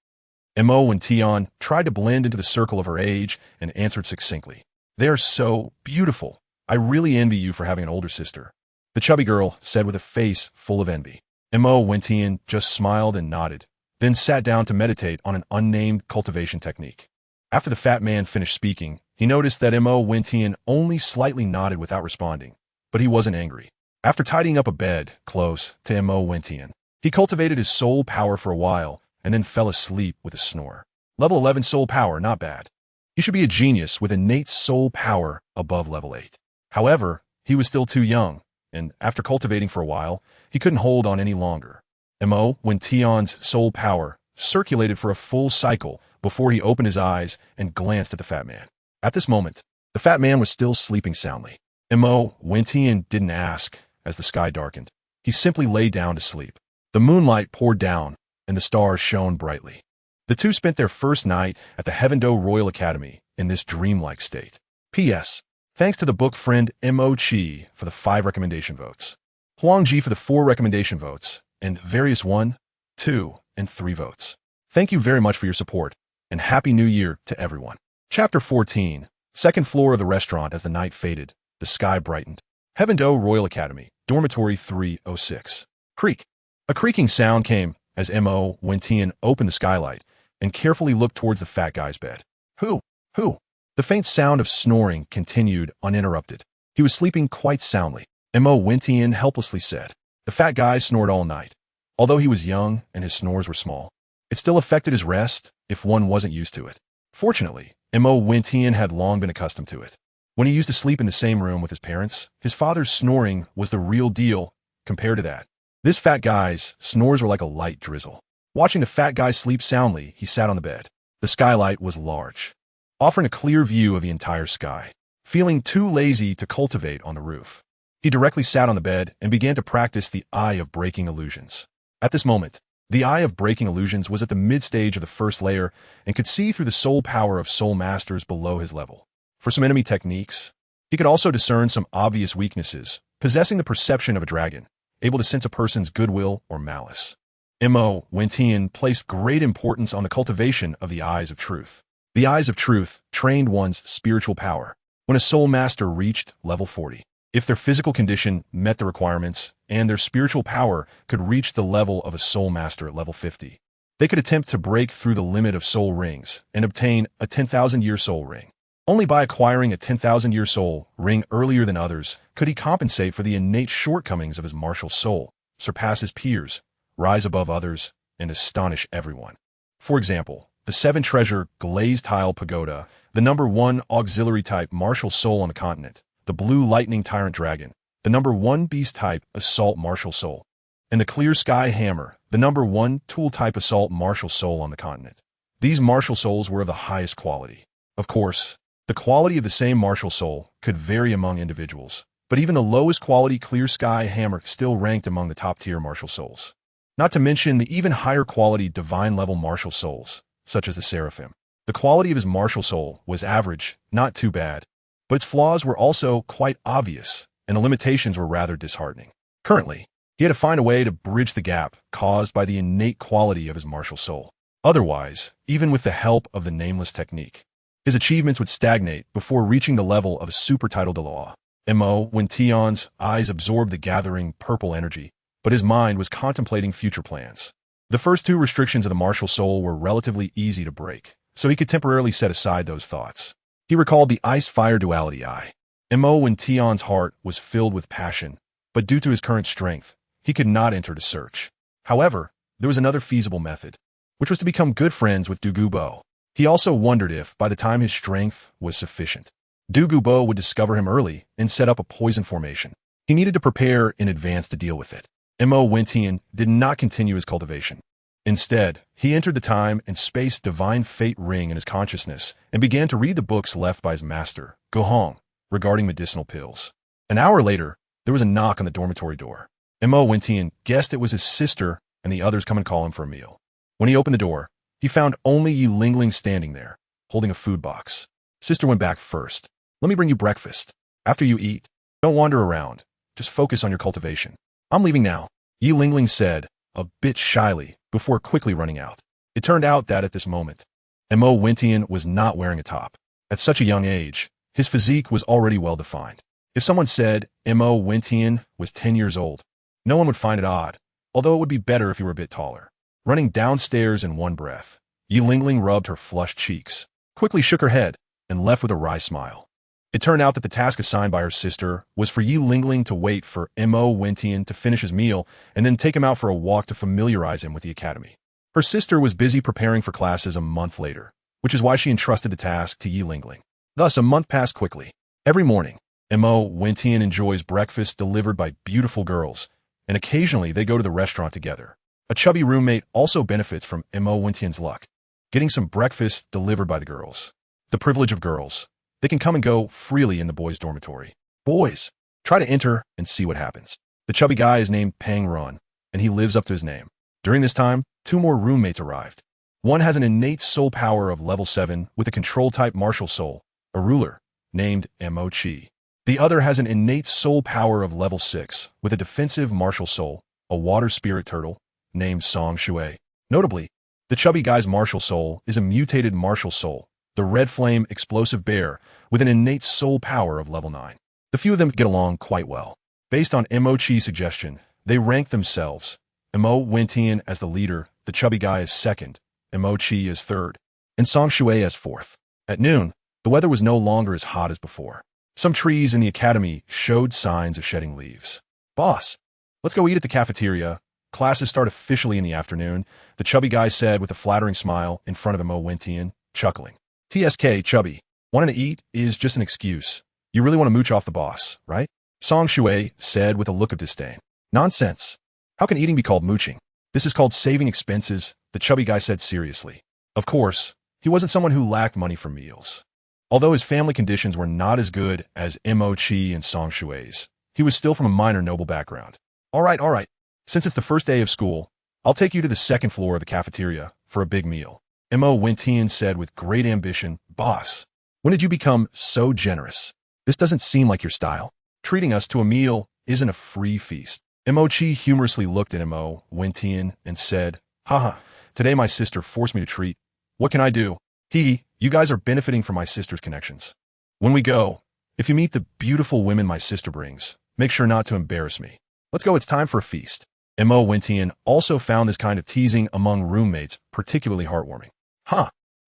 Mo and Tion tried to blend into the circle of her age and answered succinctly. "They are so beautiful. I really envy you for having an older sister." The chubby girl said with a face full of envy. Mo Wentian just smiled and nodded, then sat down to meditate on an unnamed cultivation technique. After the fat man finished speaking, he noticed that Mo Wentian only slightly nodded without responding, but he wasn't angry. After tidying up a bed close to Mo Wentian, he cultivated his soul power for a while and then fell asleep with a snore. Level 11 soul power, not bad. He should be a genius with innate soul power above level 8. However, he was still too young, and after cultivating for a while, he couldn't hold on any longer. Mo Wentian's soul power circulated for a full cycle before he opened his eyes and glanced at the fat man. At this moment, the fat man was still sleeping soundly. Mo Wentian didn't ask as the sky darkened. He simply lay down to sleep. The moonlight poured down, and the stars shone brightly. The 2 spent their first night at the Heaven-Do Royal Academy in this dreamlike state. P.S. Thanks to the book friend Mo Chi for the 5 recommendation votes, Huang Ji for the 4 recommendation votes, and various 1, 2, and 3 votes. Thank you very much for your support, and Happy New Year to everyone. Chapter 14. Second floor of the restaurant. As the night faded, the sky brightened. Heaven-Do Royal Academy, Dormitory 306. Creak. A creaking sound came as Mo Wentian opened the skylight and carefully looked towards the fat guy's bed. Who? Who? The faint sound of snoring continued uninterrupted. He was sleeping quite soundly. Mo Wentian helplessly said. The fat guy snored all night. Although he was young and his snores were small, it still affected his rest if one wasn't used to it. Fortunately, Mo Wentian had long been accustomed to it. When he used to sleep in the same room with his parents, his father's snoring was the real deal compared to that. This fat guy's snores were like a light drizzle. Watching the fat guy sleep soundly, he sat on the bed. The skylight was large, offering a clear view of the entire sky. Feeling too lazy to cultivate on the roof, he directly sat on the bed and began to practice the Eye of Breaking Illusions. At this moment, the Eye of Breaking Illusions was at the mid-stage of the first layer and could see through the soul power of soul masters below his level. For some enemy techniques, he could also discern some obvious weaknesses, possessing the perception of a dragon, able to sense a person's goodwill or malice. Mo Wentian placed great importance on the cultivation of the Eyes of Truth. The Eyes of Truth trained one's spiritual power. When a soul master reached level 40, if their physical condition met the requirements and their spiritual power could reach the level of a soul master at level 50, they could attempt to break through the limit of soul rings and obtain a 10,000-year soul ring. Only by acquiring a 10,000-year soul ring earlier than others could he compensate for the innate shortcomings of his martial soul, surpass his peers, rise above others, and astonish everyone. For example, the 7-treasure glazed tile pagoda, the number 1 auxiliary type martial soul on the continent, the blue lightning tyrant dragon, the number 1 beast type assault martial soul, and the clear sky hammer, the number 1 tool type assault martial soul on the continent. These martial souls were of the highest quality. Of course, the quality of the same martial soul could vary among individuals, but even the lowest quality clear sky hammer still ranked among the top-tier martial souls. Not to mention the even higher quality divine-level martial souls, such as the Seraphim. The quality of his martial soul was average, not too bad, but its flaws were also quite obvious, and the limitations were rather disheartening. Currently, he had to find a way to bridge the gap caused by the innate quality of his martial soul. Otherwise, even with the help of the nameless technique, his achievements would stagnate before reaching the level of a super title Douluo. Mo Wentian's eyes absorbed the gathering purple energy, but his mind was contemplating future plans. The first 2 restrictions of the martial soul were relatively easy to break, so he could temporarily set aside those thoughts. He recalled the ice-fire duality eye. Mo Wentian's heart was filled with passion, but due to his current strength, he could not enter the search. However, there was another feasible method, which was to become good friends with Douluo. He also wondered if, by the time his strength was sufficient, Douluo would discover him early and set up a poison formation. He needed to prepare in advance to deal with it. Mo Wentian did not continue his cultivation. Instead, he entered the time and space divine fate ring in his consciousness and began to read the books left by his master, Gohong, regarding medicinal pills. An hour later, there was a knock on the dormitory door. Mo Wentian guessed it was his sister and the others come and call him for a meal. When he opened the door, he found only Yi Lingling standing there, holding a food box. Sister went back first. Let me bring you breakfast. After you eat, don't wander around. Just focus on your cultivation. I'm leaving now, Yi Lingling said, a bit shyly, before quickly running out. It turned out that at this moment, Mo Wentian was not wearing a top. At such a young age, his physique was already well defined. If someone said Mo Wentian was 10 years old, no one would find it odd, although it would be better if he were a bit taller. Running downstairs in one breath, Yi Lingling rubbed her flushed cheeks, quickly shook her head, and left with a wry smile. It turned out that the task assigned by her sister was for Yi Lingling to wait for Mo Wentian to finish his meal and then take him out for a walk to familiarize him with the academy. Her sister was busy preparing for classes a month later, which is why she entrusted the task to Yi Lingling. Thus, a month passed quickly. Every morning, Mo Wentian enjoys breakfast delivered by beautiful girls, and occasionally they go to the restaurant together. A chubby roommate also benefits from Mo Wentian's luck, getting some breakfast delivered by the girls. The privilege of girls. They can come and go freely in the boys' dormitory. Boys, try to enter and see what happens. The chubby guy is named Pang Run, and he lives up to his name. During this time, 2 more roommates arrived. One has an innate soul power of level 7 with a control-type martial soul, a ruler, named Mo Chi. The other has an innate soul power of level 6 with a defensive martial soul, a water spirit turtle, named Song Shui. Notably, the chubby guy's martial soul is a mutated martial soul, the red flame explosive bear, with an innate soul power of level 9. The few of them get along quite well. Based on Mo Chi's suggestion, they rank themselves, Mo Wentian as the leader, the chubby guy as second, and Mo Chi as third, and Song Shui as fourth. At noon, the weather was no longer as hot as before. Some trees in the academy showed signs of shedding leaves. Boss, let's go eat at the cafeteria. Classes start officially in the afternoon, the chubby guy said with a flattering smile in front of Mo Wentian, chuckling. TSK, chubby. Wanting to eat is just an excuse. You really want to mooch off the boss, right? Song Shui said with a look of disdain. Nonsense. How can eating be called mooching? This is called saving expenses, the chubby guy said seriously. Of course, he wasn't someone who lacked money for meals. Although his family conditions were not as good as Mo Chi and Song Shui's, he was still from a minor noble background. All right. Since it's the first day of school, I'll take you to the second floor of the cafeteria for a big meal. Mo Wentian said with great ambition. Boss, when did you become so generous? This doesn't seem like your style. Treating us to a meal isn't a free feast. Mo Chi humorously looked at Mo Wentian and said, Haha, today my sister forced me to treat. What can I do? You guys are benefiting from my sister's connections. When we go, if you meet the beautiful women my sister brings, make sure not to embarrass me. Let's go, it's time for a feast. Mo Wentian also found this kind of teasing among roommates particularly heartwarming.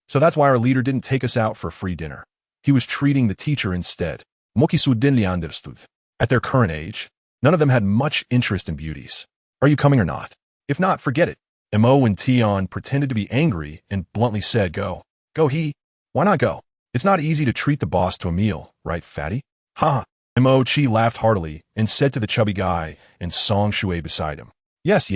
So that's why our leader didn't take us out for a free dinner. He was treating the teacher instead. At their current age, none of them had much interest in beauties. Are you coming or not? If not, forget it. Mo Wentian pretended to be angry and bluntly said, Go. Go. Why not go? It's not easy to treat the boss to a meal, right, fatty? Mo Chi laughed heartily and said to the chubby guy and Song Shui beside him. Yes.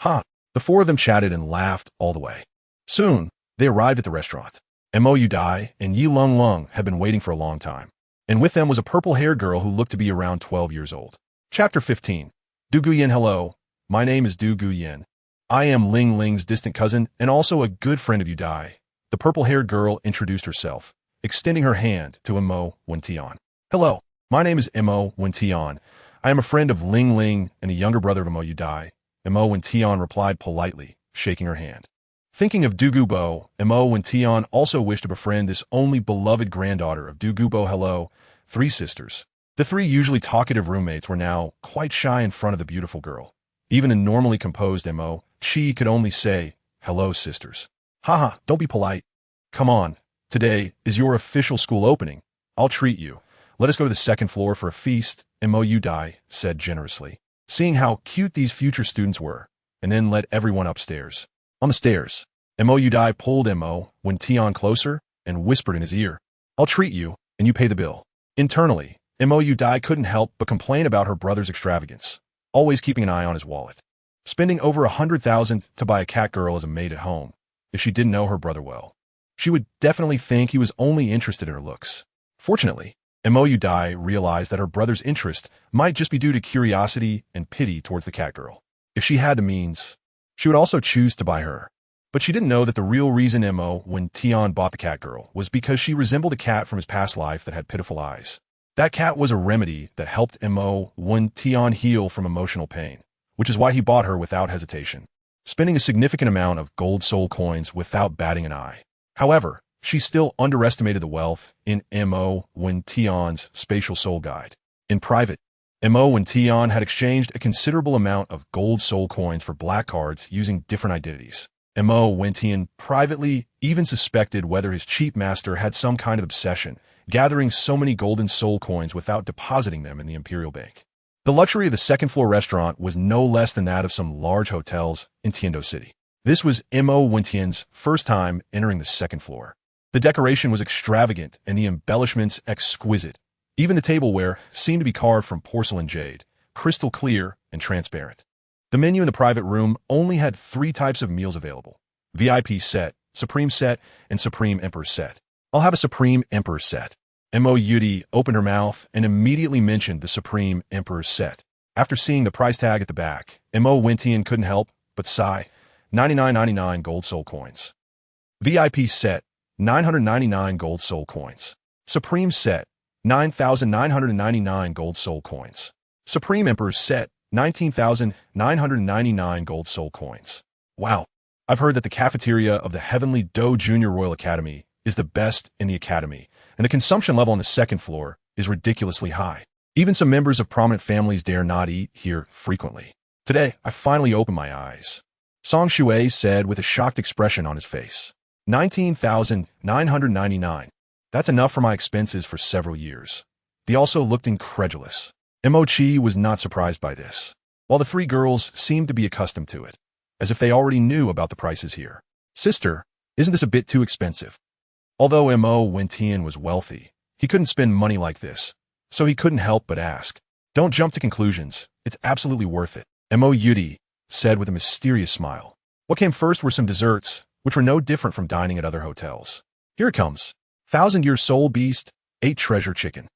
The four of them chatted and laughed all the way. Soon, they arrived at the restaurant. Mo Udai and Yi Lung Lung had been waiting for a long time. And with them was a purple-haired girl who looked to be around 12 years old. Chapter 15. Du Guyen. Hello, my name is Du Guyen. I am Ling Ling's distant cousin and also a good friend of Udai. The purple-haired girl introduced herself, extending her hand to Mo Wentian. Hello, my name is Mo Wentian. I am a friend of Ling Ling and the younger brother of Mo Udai. Mo Wentian replied politely, shaking her hand. Thinking of Du Gubo, Mo Wentian also wished to befriend this only beloved granddaughter of Du Gubo. Hello, three sisters. The three usually talkative roommates were now quite shy in front of the beautiful girl. Even a normally composed Mo Chi could only say, Hello, sisters. Don't be polite. Come on, today is your official school opening. I'll treat you. Let us go to the second floor for a feast, Mo Udai said generously, seeing how cute these future students were, and then led everyone upstairs. On the stairs, Mo Udai pulled Mo Wentian closer and whispered in his ear, I'll treat you, and you pay the bill. Internally, Mo Udai couldn't help but complain about her brother's extravagance, always keeping an eye on his wallet. Spending over 100,000 to buy a cat girl as a maid at home, if she didn't know her brother well. She would definitely think he was only interested in her looks. Fortunately, Mo Udai realized that her brother's interest might just be due to curiosity and pity towards the cat girl. If she had the means, she would also choose to buy her. But she didn't know that the real reason Mo Wentian bought the cat girl was because she resembled a cat from his past life that had pitiful eyes. That cat was a remedy that helped Mo Wentian heal from emotional pain, which is why he bought her without hesitation, spending a significant amount of gold soul coins without batting an eye. However, she still underestimated the wealth in Mo Wentian's spatial soul guide. In private, Mo Wentian had exchanged a considerable amount of gold soul coins for black cards using different identities. Mo Wentian privately even suspected whether his cheap master had some kind of obsession, gathering so many golden soul coins without depositing them in the Imperial Bank. The luxury of the second-floor restaurant was no less than that of some large hotels in Tiando City. This was Mo Wentian's first time entering the second floor. The decoration was extravagant and the embellishments exquisite. Even the tableware seemed to be carved from porcelain jade, crystal clear and transparent. The menu in the private room only had 3 types of meals available: VIP set, Supreme set, and Supreme Emperor set. I'll have a Supreme Emperor set. Mo Yudi opened her mouth and immediately mentioned the Supreme Emperor set. After seeing the price tag at the back, Mo Wentian couldn't help but sigh. 99.99 gold soul coins. VIP set, 999 gold soul coins. Supreme set, 9,999 gold soul coins. Supreme Emperor set, 19,999 gold soul coins. Wow. I've heard that the cafeteria of the Heavenly Do Junior Royal Academy is the best in the academy, and the consumption level on the second floor is ridiculously high. Even some members of prominent families dare not eat here frequently. Today, I finally opened my eyes. Song Shui said with a shocked expression on his face. 19,999. That's enough for my expenses for several years. He also looked incredulous. Mo-chi was not surprised by this, while the three girls seemed to be accustomed to it, as if they already knew about the prices here. Sister, isn't this a bit too expensive? Although Mo Wentian was wealthy, he couldn't spend money like this, so he couldn't help but ask. Don't jump to conclusions. It's absolutely worth it. Mo Yudi said with a mysterious smile. What came first were some desserts, which were no different from dining at other hotels. Here it comes. 1,000-year soul beast, 8 treasure chicken.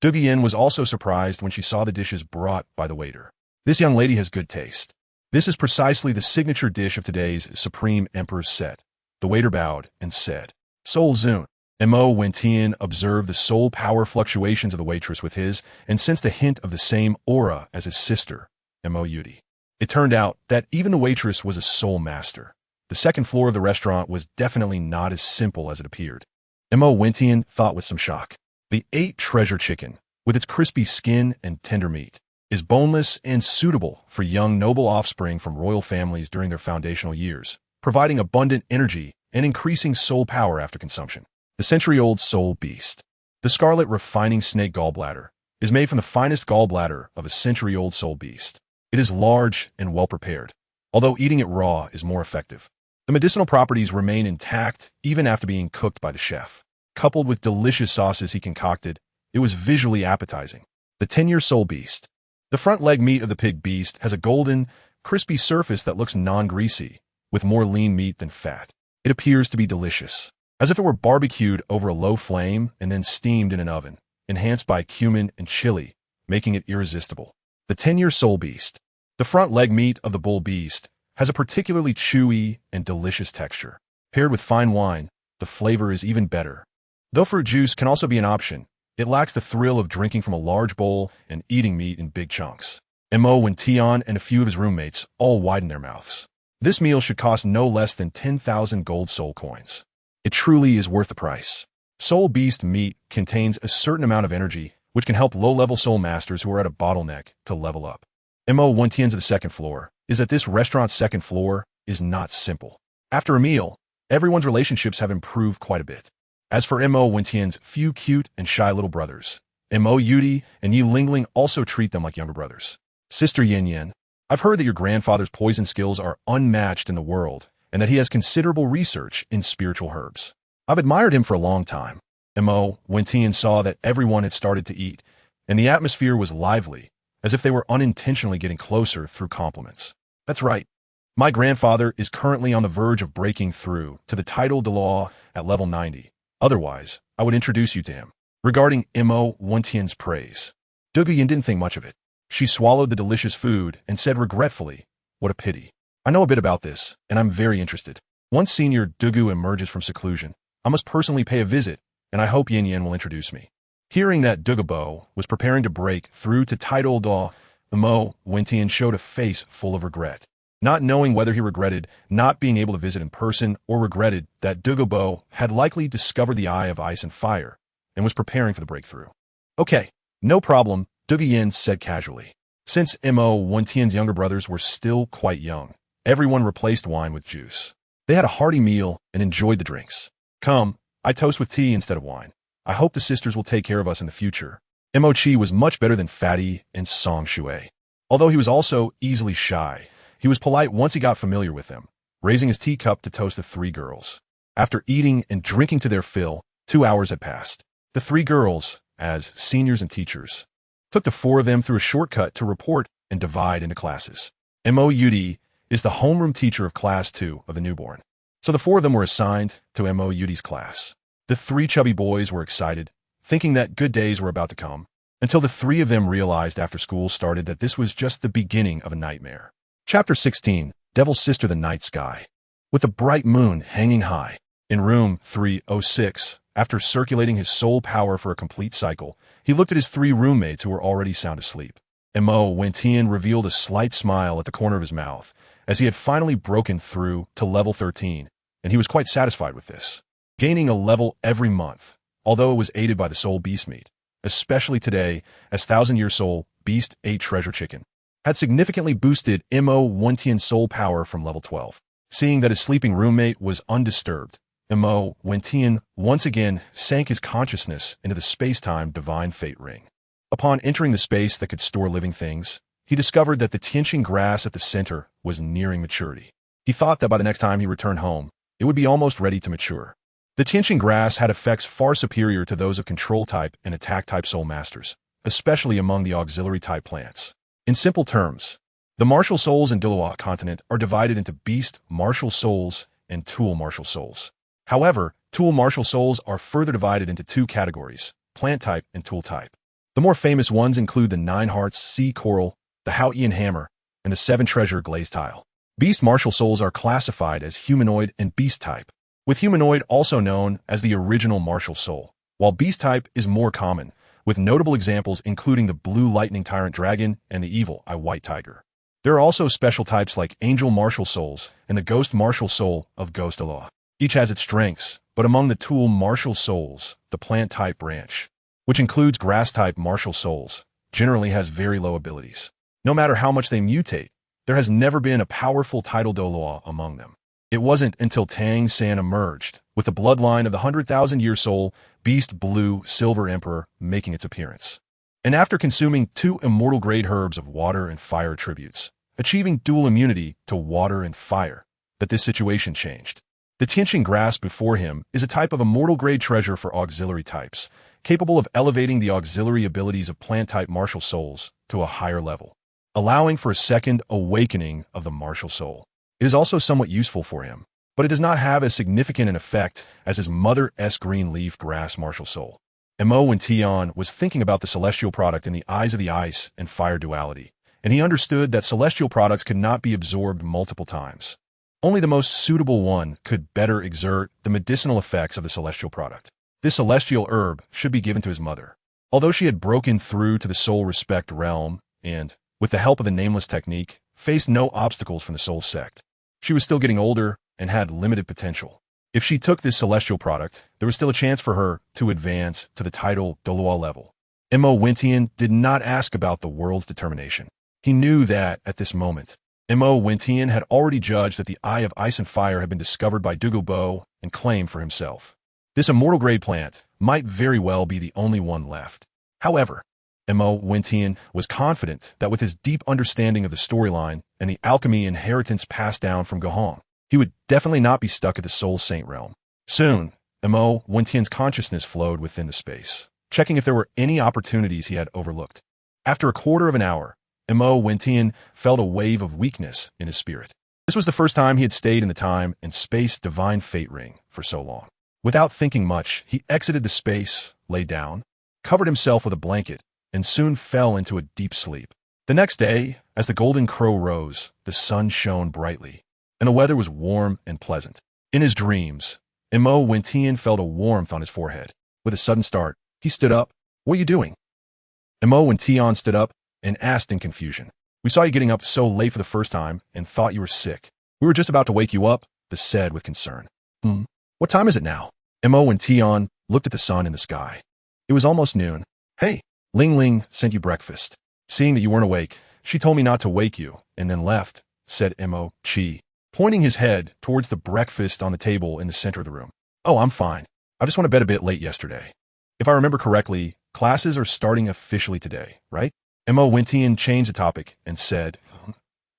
Dugian was also surprised when she saw the dishes brought by the waiter. This young lady has good taste. This is precisely the signature dish of today's Supreme Emperor's set. The waiter bowed and said, Soul Zun. Mo Wentian observed the soul power fluctuations of the waitress with his and sensed a hint of the same aura as his sister, Mo Yudi. It turned out that even the waitress was a soul master. The second floor of the restaurant was definitely not as simple as it appeared. Mo Wentian thought with some shock. The 8 treasure chicken, with its crispy skin and tender meat, is boneless and suitable for young noble offspring from royal families during their foundational years, providing abundant energy and increasing soul power after consumption. The century-old soul beast. The scarlet refining snake gallbladder is made from the finest gallbladder of a century-old soul beast. It is large and well-prepared, although eating it raw is more effective. The medicinal properties remain intact even after being cooked by the chef. Coupled with delicious sauces he concocted, it was visually appetizing. The 10-year soul beast. The front leg meat of the pig beast has a golden, crispy surface that looks non-greasy, with more lean meat than fat. It appears to be delicious, as if it were barbecued over a low flame and then steamed in an oven, enhanced by cumin and chili, making it irresistible. The 10-year soul beast. The front leg meat of the bull beast has a particularly chewy and delicious texture. Paired with fine wine, the flavor is even better. Though fruit juice can also be an option, it lacks the thrill of drinking from a large bowl and eating meat in big chunks. Mo Wentian and a few of his roommates all widened their mouths. This meal should cost no less than 10,000 gold soul coins. It truly is worth the price. Soul beast meat contains a certain amount of energy, which can help low-level soul masters who are at a bottleneck to level up. Mo Wentian's of the second floor is that this restaurant's second floor is not simple. After a meal, everyone's relationships have improved quite a bit. As for Mo Wentian's few cute and shy little brothers, Mo Yudi and Yi Lingling also treat them like younger brothers. Sister Yin Yin, I've heard that your grandfather's poison skills are unmatched in the world and that he has considerable research in spiritual herbs. I've admired him for a long time. Mo Wentian saw that everyone had started to eat, and the atmosphere was lively, as if they were unintentionally getting closer through compliments. That's right. My grandfather is currently on the verge of breaking through to the title Douluo at level 90. Otherwise, I would introduce you to him. Regarding Mo Wentian's praise, Duguyin didn't think much of it. She swallowed the delicious food and said regretfully, what a pity. I know a bit about this, and I'm very interested. Once Senior Dugu emerges from seclusion, I must personally pay a visit, and I hope Yin Yin will introduce me. Hearing that Dugabo was preparing to break through to title Douluo, Mo Wentian showed a face full of regret, not knowing whether he regretted not being able to visit in person or regretted that Dugabo had likely discovered the Eye of Ice and Fire and was preparing for the breakthrough. Okay, no problem, Duguyin said casually. Since Mo Wentian's younger brothers were still quite young, everyone replaced wine with juice. They had a hearty meal and enjoyed the drinks. Come, I toast with tea instead of wine. I hope the sisters will take care of us in the future. Mo-chi was much better than Fatty and Song Shui. Although he was also easily shy, he was polite once he got familiar with them, raising his teacup to toast the 3 girls. After eating and drinking to their fill, 2 hours had passed. The 3 girls, as seniors and teachers, took the 4 of them through a shortcut to report and divide into classes. Mo Yudi is the homeroom teacher of Class 2 of the newborn, so the 4 of them were assigned to Mo Yudi's class. The 3 chubby boys were excited, thinking that good days were about to come, until the 3 of them realized after school started that this was just the beginning of a nightmare. Chapter 16, Devil's Sister the Night Sky. With the bright moon hanging high, in room 306, after circulating his soul power for a complete cycle, he looked at his 3 roommates who were already sound asleep. Mo Wentian revealed a slight smile at the corner of his mouth, as he had finally broken through to level 13, and he was quite satisfied with this. Gaining a level every month, although it was aided by the soul beast meat, especially today as 1,000-year soul beast 8 treasure chicken. had significantly boosted Mo Wentian's soul power from level 12. Seeing that his sleeping roommate was undisturbed, Mo Wentian once again sank his consciousness into the space-time divine fate ring. Upon entering the space that could store living things, he discovered that the tianqing grass at the center was nearing maturity. He thought that by the next time he returned home, it would be almost ready to mature. The tianqing grass had effects far superior to those of control-type and attack-type soul masters, especially among the auxiliary-type plants. In simple terms, the martial souls in Douluo continent are divided into beast martial souls and tool martial souls. However, tool martial souls are further divided into two categories, plant-type and tool-type. The more famous ones include the 9 Hearts Sea Coral, the Haoyan Hammer, and the 7 Treasure Glazed Tile. Beast martial souls are classified as humanoid and beast type, with humanoid also known as the original martial soul, while beast type is more common, with notable examples including the Blue Lightning Tyrant Dragon and the Evil Eye White Tiger. There are also special types like Angel Martial Souls and the Ghost Martial Soul of Ghost Douluo. Each has its strengths, but among the Tool Martial Souls, the plant-type branch, which includes grass-type martial souls, generally has very low abilities. No matter how much they mutate, there has never been a powerful title Douluo among them. It wasn't until Tang San emerged, with the bloodline of the 100,000-year soul, Beast Blue Silver Emperor, making its appearance. And after consuming 2 immortal-grade herbs of water and fire attributes, achieving dual immunity to water and fire, that this situation changed. The tianqing grass before him is a type of immortal-grade treasure for auxiliary types, capable of elevating the auxiliary abilities of plant-type martial souls to a higher level, allowing for a second awakening of the martial soul. It is also somewhat useful for him, but it does not have as significant an effect as his mother-S green leaf grass martial soul. Mo Wentian was thinking about the celestial product in the eyes of the ice and fire duality, and he understood that celestial products could not be absorbed multiple times. Only the most suitable one could better exert the medicinal effects of the celestial product. This celestial herb should be given to his mother. Although she had broken through to the soul respect realm and, with the help of the nameless technique, faced no obstacles from the soul sect, she was still getting older and had limited potential. If she took this celestial product, there was still a chance for her to advance to the title Douluo level. Mo Wentian did not ask about the world's determination. He knew that, at this moment, Mo Wentian had already judged that the Eye of Ice and Fire had been discovered by Douluo and claimed for himself. This immortal-grade plant might very well be the only one left. However, Mo Wentian was confident that with his deep understanding of the storyline and the alchemy inheritance passed down from Gohong, he would definitely not be stuck at the Soul Saint realm. Soon, Mo Wentian's consciousness flowed within the space, checking if there were any opportunities he had overlooked. After a quarter of an hour, Mo Wentian felt a wave of weakness in his spirit. This was the first time he had stayed in the time and space divine fate ring for so long. Without thinking much, he exited the space, lay down, covered himself with a blanket, and soon fell into a deep sleep. The next day, as the golden crow rose, the sun shone brightly, and the weather was warm and pleasant. In his dreams, Mo Wentian felt a warmth on his forehead. With a sudden start, he stood up. "What are you doing?" Mo Wentian stood up and asked in confusion. "We saw you getting up so late for the first time and thought you were sick. We were just about to wake you up," the said with concern. What time is it now?" Mo Wentian looked at the sun in the sky. It was almost noon. "Hey, Ling Ling sent you breakfast. Seeing that you weren't awake, she told me not to wake you, and then left," said Mo Chi, pointing his head towards the breakfast on the table in the center of the room. "Oh, I'm fine. I just went to bed a bit late yesterday. If I remember correctly, classes are starting officially today, right?" Mo Wentian changed the topic and said,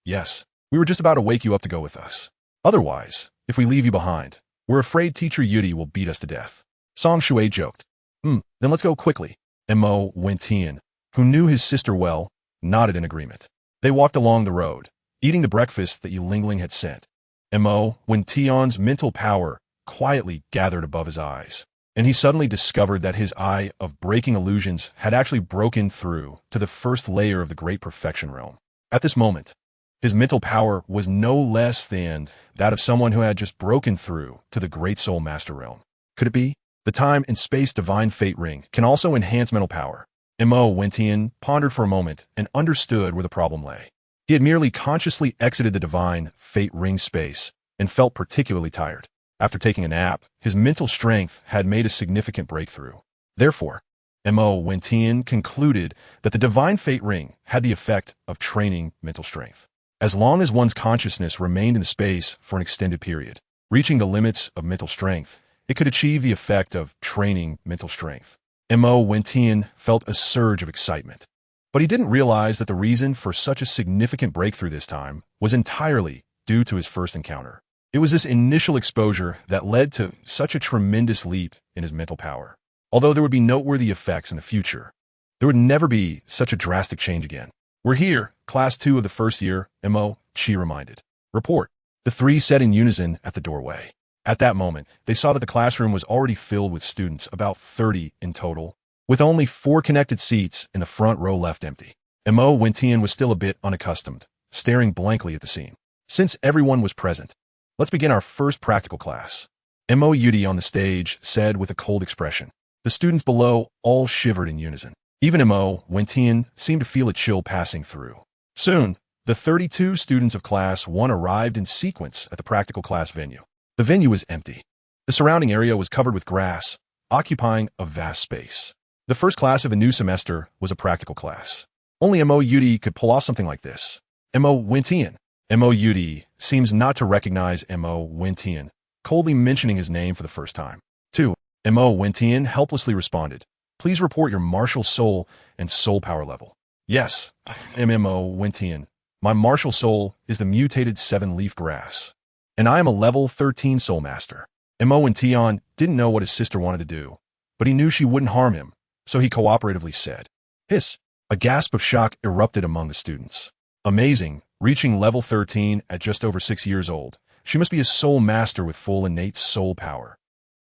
"Yes, we were just about to wake you up to go with us. Otherwise, if we leave you behind, we're afraid Teacher Yudi will beat us to death." Song Shui joked. Then let's go quickly." Mo Wentian, who knew his sister well, nodded in agreement. They walked along the road, eating the breakfast that Yu Lingling had sent. Mo Wentian's mental power quietly gathered above his eyes, and he suddenly discovered that his eye of breaking illusions had actually broken through to the first layer of the Great Perfection realm. At this moment, his mental power was no less than that of someone who had just broken through to the Great Soul Master realm. Could it be? The Time and Space Divine Fate Ring can also enhance mental power. Mo Wentian pondered for a moment and understood where the problem lay. He had merely consciously exited the Divine Fate Ring space and felt particularly tired. After taking a nap, his mental strength had made a significant breakthrough. Therefore, Mo Wentian concluded that the Divine Fate Ring had the effect of training mental strength. As long as one's consciousness remained in space for an extended period, reaching the limits of mental strength, it could achieve the effect of training mental strength. Mo Wentian felt a surge of excitement. But he didn't realize that the reason for such a significant breakthrough this time was entirely due to his first encounter. It was this initial exposure that led to such a tremendous leap in his mental power. Although there would be noteworthy effects in the future, there would never be such a drastic change again. "We're here, Class 2 of the first year," Mo Chi reminded. "Report." The three said in unison at the doorway. At that moment, they saw that the classroom was already filled with students, about 30 in total, with only 4 connected seats in the front row left empty. Mo Wentian was still a bit unaccustomed, staring blankly at the scene. Since everyone was present, let's begin our first practical class. Mo Yudi on the stage said with a cold expression. The students below all shivered in unison. Even Mo Wentian seemed to feel a chill passing through. Soon, the 32 students of Class 1 arrived in sequence at the practical class venue. The venue was empty. The surrounding area was covered with grass, occupying a vast space. The first class of a new semester was a practical class. Only Mo Yudi could pull off something like this. Mo Wentian. Mo Yudi seems not to recognize Mo Wentian, coldly mentioning his name for the first time. 2. Mo Wentian helplessly responded. "Please report your martial soul and soul power level." "Yes, I am Mo Wentian. My martial soul is the mutated 7-leaf grass, and I am a level 13 soul master." Mo Wentian didn't know what his sister wanted to do, but he knew she wouldn't harm him, so he cooperatively said. Hiss! A gasp of shock erupted among the students. Amazing, reaching level 13 at just over 6 years old. She must be a soul master with full innate soul power.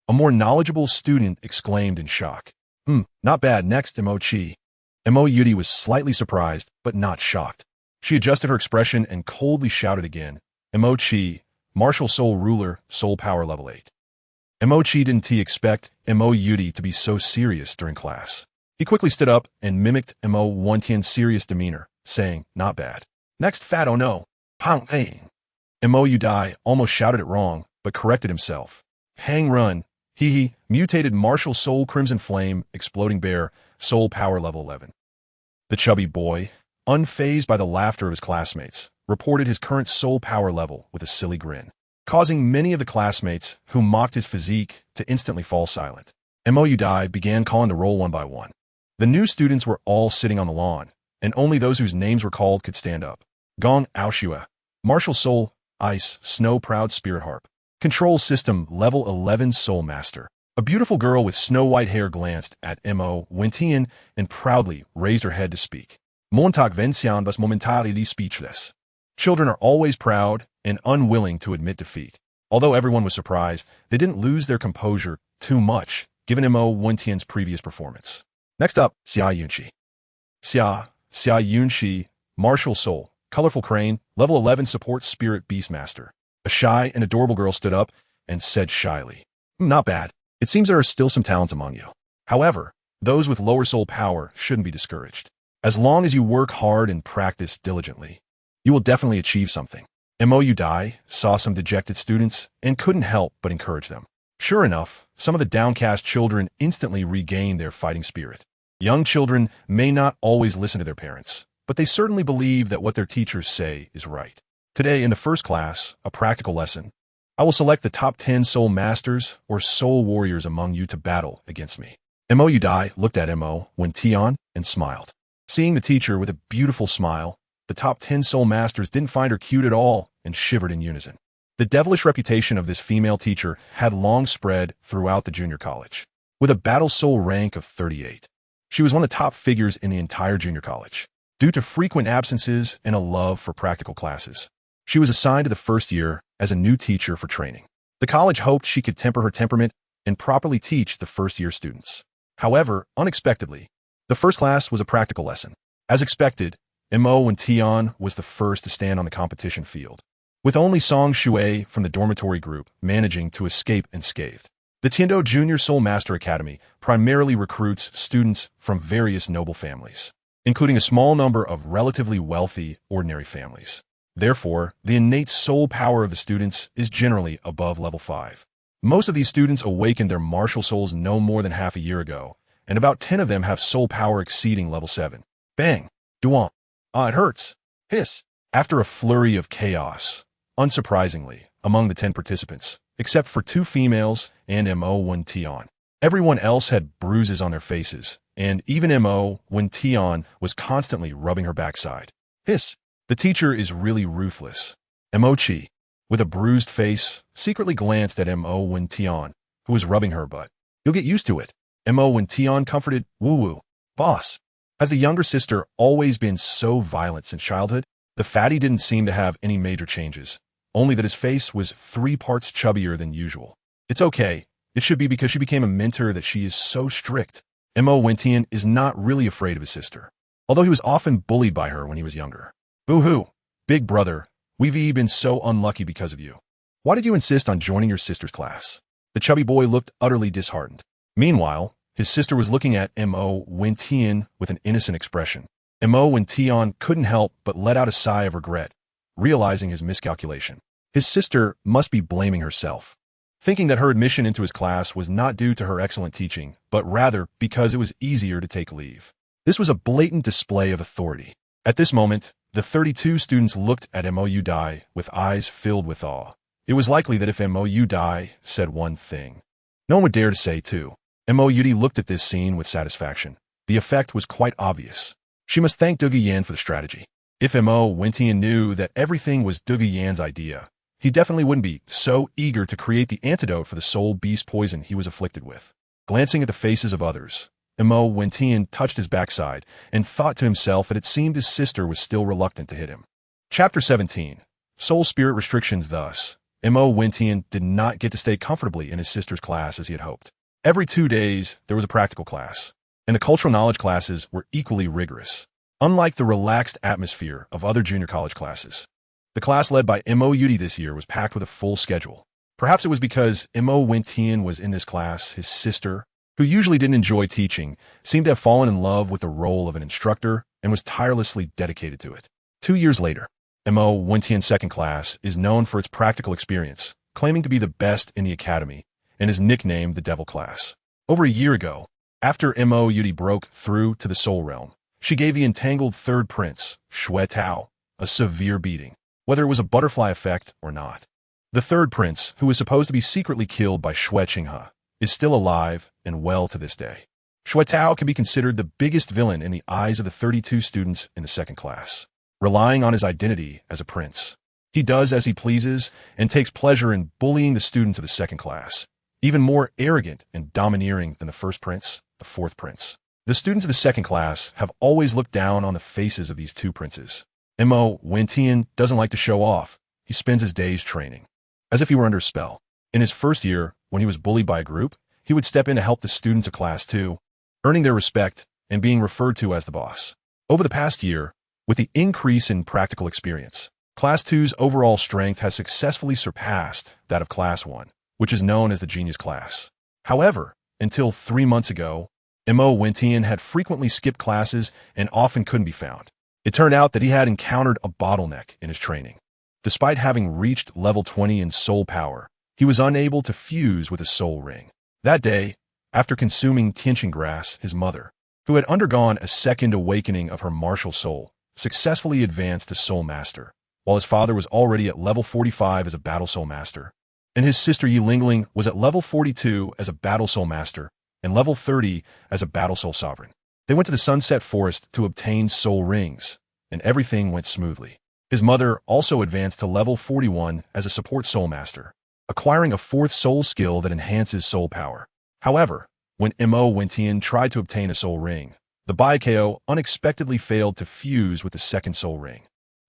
A more knowledgeable student exclaimed in shock. Not bad. Next, Mo Chi. Mo Yudi was slightly surprised, but not shocked. She adjusted her expression and coldly shouted again. Mo Chi, martial soul ruler, soul power level 8. Mo Chi didn't expect Mo Yudi to be so serious during class. He quickly stood up and mimicked Mo Wentian's serious demeanor, saying, "Not bad. Next, fat oh no. Pang Hang." Mo Yudi almost shouted it wrong, but corrected himself. Hang run. He mutated martial soul crimson flame, exploding bear, soul power level 11. The chubby boy, unfazed by the laughter of his classmates, reported his current soul power level with a silly grin, causing many of the classmates who mocked his physique to instantly fall silent. Mo Yudi began calling the roll one by one. The new students were all sitting on the lawn, and only those whose names were called could stand up. Gong Aoshua, martial soul, ice, snow proud spirit harp. Control system level 11 soul master. A beautiful girl with snow-white hair glanced at Mo Wentian and proudly raised her head to speak. Montag Vencian was momentarily speechless. Children are always proud and unwilling to admit defeat. Although everyone was surprised, they didn't lose their composure too much, given Mo Wentian's previous performance. Next up, Xia Yunqi. Xia Yunqi, martial soul, colorful crane, level 11 support spirit beastmaster. A shy and adorable girl stood up and said shyly, "Not bad. It seems there are still some talents among you. However, those with lower soul power shouldn't be discouraged. As long as you work hard and practice diligently, you will definitely achieve something." Mo Yudi saw some dejected students and couldn't help but encourage them. Sure enough, some of the downcast children instantly regained their fighting spirit. Young children may not always listen to their parents, but they certainly believe that what their teachers say is right. Today, in the first class, a practical lesson, I will select the top 10 soul masters or soul warriors among you to battle against me. Mo Yudi looked at Mo Wentian and smiled. Seeing the teacher with a beautiful smile, the top 10 soul masters didn't find her cute at all and shivered in unison. The devilish reputation of this female teacher had long spread throughout the junior college. With a battle soul rank of 38, she was one of the top figures in the entire junior college. Due to frequent absences and a love for practical classes, she was assigned to the first year as a new teacher for training. The college hoped she could temper her temperament and properly teach the first-year students. However, unexpectedly, the first class was a practical lesson. As expected, Mo Wentian was the first to stand on the competition field, with only Song Shui from the dormitory group managing to escape unscathed. The Tiando Junior Soul Master Academy primarily recruits students from various noble families, including a small number of relatively wealthy, ordinary families. Therefore, the innate soul power of the students is generally above level 5. Most of these students awakened their martial souls no more than half a year ago, and about 10 of them have soul power exceeding level 7. Bang! Duan! Ah, it hurts! Hiss! After a flurry of chaos, unsurprisingly, among the 10 participants, except for 2 females and Mo Wen Tian, everyone else had bruises on their faces, and even Mo Wen Tian was constantly rubbing her backside. Hiss! The teacher is really ruthless. Mo Chi, with a bruised face, secretly glanced at Mo Wen Tian, who was rubbing her butt. You'll get used to it. Mo Wen Tian comforted, woo-woo. Boss. Has the younger sister always been so violent since childhood? The fatty didn't seem to have any major changes, only that his face was 3 parts chubbier than usual. It's okay. It should be because she became a mentor that she is so strict. Mo Wen Tian is not really afraid of his sister, although he was often bullied by her when he was younger. Boo-hoo. Big brother, we've been so unlucky because of you. Why did you insist on joining your sister's class? The chubby boy looked utterly disheartened. Meanwhile, his sister was looking at Mo Wen Tian with an innocent expression. Mo Wen Tian couldn't help but let out a sigh of regret, realizing his miscalculation. His sister must be blaming herself, thinking that her admission into his class was not due to her excellent teaching, but rather because it was easier to take leave. This was a blatant display of authority. At this moment, the 32 students looked at Mo Dai with eyes filled with awe. It was likely that if Mo Dai said one thing, no one would dare to say two. Mo Dai looked at this scene with satisfaction. The effect was quite obvious. She must thank Dugu Yan for the strategy. If Mo Wen Tian knew that everything was Dugu Yan's idea, he definitely wouldn't be so eager to create the antidote for the soul beast poison he was afflicted with. Glancing at the faces of others, Mo Wen Tian touched his backside and thought to himself that it seemed his sister was still reluctant to hit him. Chapter 17. Soul Spirit Restrictions. Thus, Mo Wen Tian did not get to stay comfortably in his sister's class as he had hoped. Every 2 days, there was a practical class, and the cultural knowledge classes were equally rigorous. Unlike the relaxed atmosphere of other junior college classes, the class led by Mo Dai this year was packed with a full schedule. Perhaps it was because Mo Wen Tian was in this class, his sister, who usually didn't enjoy teaching, seemed to have fallen in love with the role of an instructor and was tirelessly dedicated to it. 2 years later, Mo Wen Tian's second class is known for its practical experience, claiming to be the best in the academy, and is nicknamed the Devil Class. Over a year ago, after Mo Dai broke through to the Soul Realm, she gave the entangled third prince, Shui Tao, a severe beating, whether it was a butterfly effect or not. The third prince, who was supposed to be secretly killed by Shui Qinghe, is still alive and well to this day. Shui Tao can be considered the biggest villain in the eyes of the 32 students in the second class. Relying on his identity as a prince, he does as he pleases and takes pleasure in bullying the students of the second class, even more arrogant and domineering than the first prince, the fourth prince. The students of the second class have always looked down on the faces of these 2 princes. Mo Wen Tian doesn't like to show off. He spends his days training, as if he were under a spell. In his first year, when he was bullied by a group, he would step in to help the students of Class 2, earning their respect and being referred to as the boss. Over the past year, with the increase in practical experience, Class 2's overall strength has successfully surpassed that of Class 1, which is known as the Genius Class. However, until 3 months ago, Mo Wen Tian had frequently skipped classes and often couldn't be found. It turned out that he had encountered a bottleneck in his training. Despite having reached level 20 in soul power, he was unable to fuse with his soul ring. That day, after consuming Tianqing grass, his mother, who had undergone a second awakening of her martial soul, successfully advanced to Soul Master, while his father was already at level 45 as a Battle Soul Master, and his sister Yi Lingling was at level 42 as a Battle Soul Master and level 30 as a Battle Soul Sovereign. They went to the Sunset Forest to obtain soul rings, and everything went smoothly. His mother also advanced to level 41 as a Support Soul Master, acquiring a 4th soul skill that enhances soul power. However, when Mo Wen Tian tried to obtain a soul ring, the Baikao unexpectedly failed to fuse with the 2nd soul ring.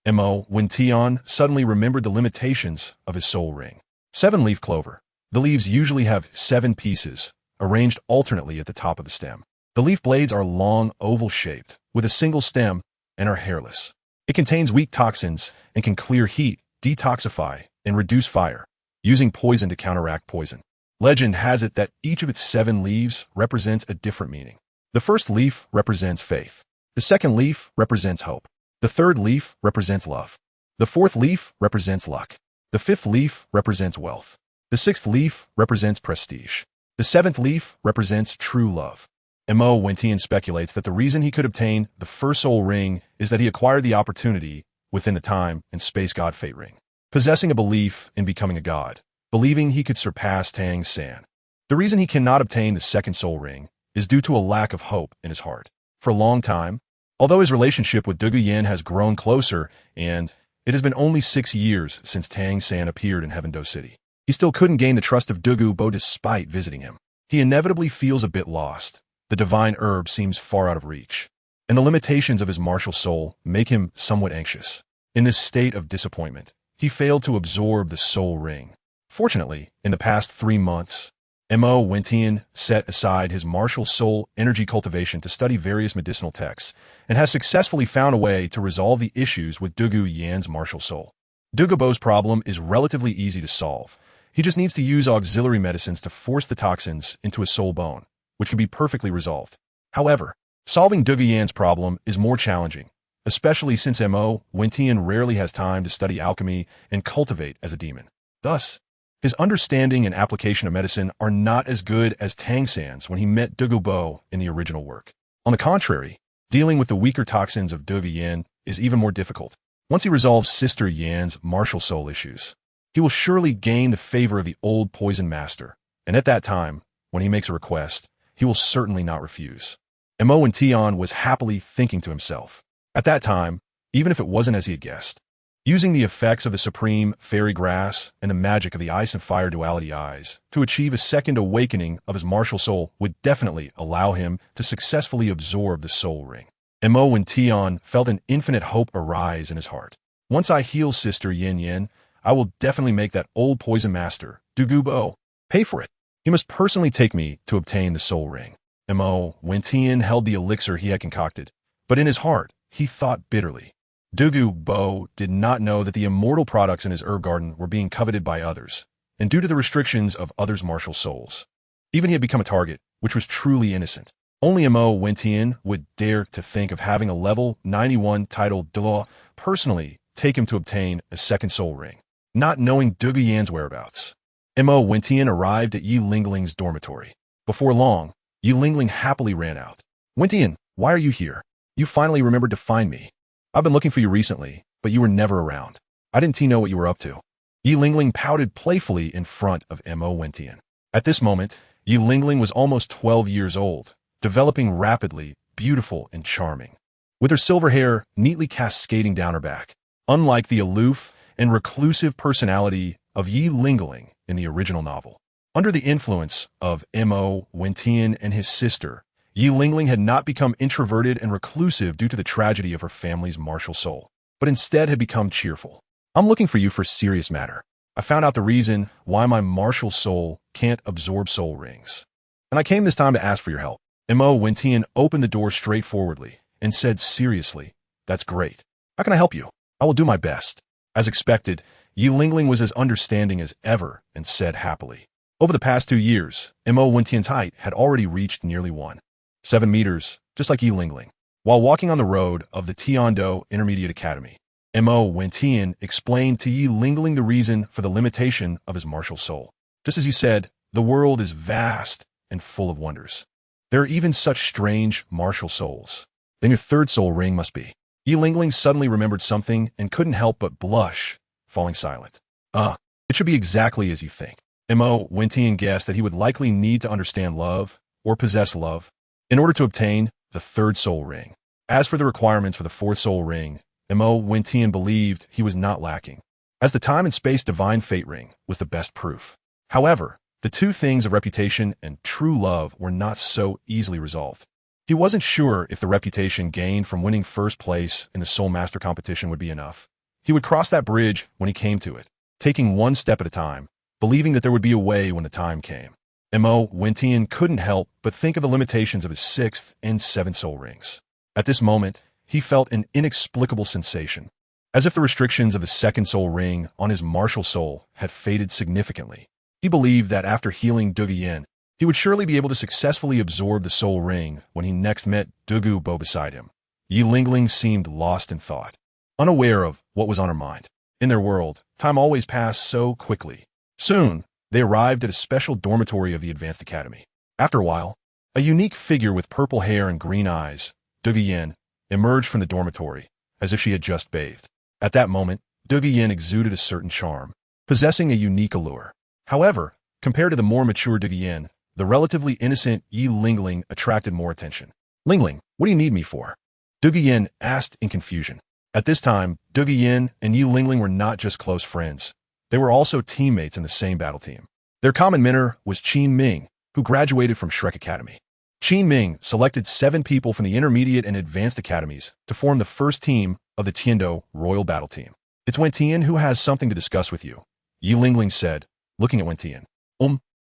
Mo Wen Tian suddenly remembered the limitations of his soul ring. 7-leaf clover. The leaves usually have 7 pieces, arranged alternately at the top of the stem. The leaf blades are long, oval-shaped, with a single stem, and are hairless. It contains weak toxins and can clear heat, detoxify, and reduce fire, using poison to counteract poison. Legend has it that each of its 7 leaves represents a different meaning. The first leaf represents faith. The second leaf represents hope. The third leaf represents love. The fourth leaf represents luck. The fifth leaf represents wealth. The sixth leaf represents prestige. The seventh leaf represents true love. Mo Wentian speculates that the reason he could obtain the first soul ring is that he acquired the opportunity within the time and space god fate ring, possessing a belief in becoming a god, believing he could surpass Tang San. The reason he cannot obtain the second soul ring is due to a lack of hope in his heart. For a long time, although his relationship with Douluo Yin has grown closer and it has been only 6 years since Tang San appeared in Heaven Do City, he still couldn't gain the trust of Douluo despite visiting him. He inevitably feels a bit lost. The divine herb seems far out of reach, and the limitations of his martial soul make him somewhat anxious. In this state of disappointment, he failed to absorb the soul ring. Fortunately, in the past 3 months, Mo Wentian set aside his martial soul energy cultivation to study various medicinal texts and has successfully found a way to resolve the issues with Douluo Yan's martial soul. Douluo's problem is relatively easy to solve. He just needs to use auxiliary medicines to force the toxins into his soul bone, which can be perfectly resolved. However, solving Douluo Yan's problem is more challenging, especially since Mo Wentian rarely has time to study alchemy and cultivate as a demon. Thus, his understanding and application of medicine are not as good as Tang San's when he met Douluo in the original work. On the contrary, dealing with the weaker toxins of Douluo Yan is even more difficult. Once he resolves Sister Yan's martial soul issues, he will surely gain the favor of the old poison master, and at that time, when he makes a request, he will certainly not refuse. Mo Wentian was happily thinking to himself. At that time, even if it wasn't as he had guessed, using the effects of the supreme fairy grass and the magic of the ice and fire duality eyes to achieve a second awakening of his martial soul would definitely allow him to successfully absorb the soul ring. Mo Wentian felt an infinite hope arise in his heart. Once I heal Sister Yin Yin, I will definitely make that old poison master, Douluo, pay for it. He must personally take me to obtain the soul ring. Mo Wentian held the elixir he had concocted, but in his heart, he thought bitterly. Douluo did not know that the immortal products in his herb garden were being coveted by others, and due to the restrictions of others' martial souls. Even he had become a target, which was truly innocent. Only Mo Wentian would dare to think of having a level 91 titled Douluo personally take him to obtain a second soul ring, not knowing Douluo Yan's whereabouts. Mo Wentian arrived at Yi Lingling's dormitory. Before long, Yi Lingling happily ran out. Wentian, why are you here? You finally remembered to find me. I've been looking for you recently, but you were never around. I didn't know what you were up to. Yi Lingling pouted playfully in front of Mo Wentian. At this moment, Yi Lingling was almost 12 years old, developing rapidly, beautiful and charming, with her silver hair neatly cascading down her back. Unlike the aloof and reclusive personality of Yi Lingling in the original novel. Under the influence of Mo Wentian and his sister, Yi Lingling had not become introverted and reclusive due to the tragedy of her family's martial soul, but instead had become cheerful. I'm looking for you for a serious matter. I found out the reason why my martial soul can't absorb soul rings, and I came this time to ask for your help. Mo Wentian opened the door straightforwardly and said seriously, "That's great. How can I help you? I will do my best." As expected, Yi Lingling was as understanding as ever and said happily. Over the past 2 years, Mo Wentian's height had already reached nearly 1.7 meters, just like Yi Lingling. While walking on the road of the Tiando Intermediate Academy, Mo Wentian explained to Yi Lingling the reason for the limitation of his martial soul. Just as you said, the world is vast and full of wonders. There are even such strange martial souls. Then your third soul ring must be. Yi Lingling suddenly remembered something and couldn't help but blush, falling silent. It should be exactly as you think. Mo Wentian guessed that he would likely need to understand love, or possess love, in order to obtain the third soul ring. As for the requirements for the fourth soul ring, Mo Wentian believed he was not lacking, as the time and space divine fate ring was the best proof. However, the two things of reputation and true love were not so easily resolved. He wasn't sure if the reputation gained from winning first place in the Soul Master competition would be enough. He would cross that bridge when he came to it, taking one step at a time, believing that there would be a way when the time came. Mo Wentian couldn't help but think of the limitations of his sixth and seventh soul rings. At this moment, he felt an inexplicable sensation, as if the restrictions of the second soul ring on his martial soul had faded significantly. He believed that after healing Douluo Yin, he would surely be able to successfully absorb the soul ring when he next met Douluo beside him. Yi Lingling seemed lost in thought, unaware of what was on her mind. In their world, time always passed so quickly. Soon, they arrived at a special dormitory of the Advanced Academy. After a while, A unique figure with purple hair and green eyes, Douluo Yin, emerged from the dormitory, as if she had just bathed. At that moment, Douluo Yin exuded a certain charm, possessing a unique allure. However, compared to the more mature Douluo Yin, the relatively innocent Yi Lingling attracted more attention. Lingling, what do you need me for? Douluo Yin asked in confusion. At this time, Douluo Yin and Yi Lingling were not just close friends. They were also teammates in the same battle team. Their common mentor was Qin Ming, who graduated from Shrek Academy. Qin Ming selected 7 people from the intermediate and advanced academies to form the first team of the Tiando Royal Battle Team. It's Wen Tian who has something to discuss with you, Yi Lingling said, looking at Wen Tian.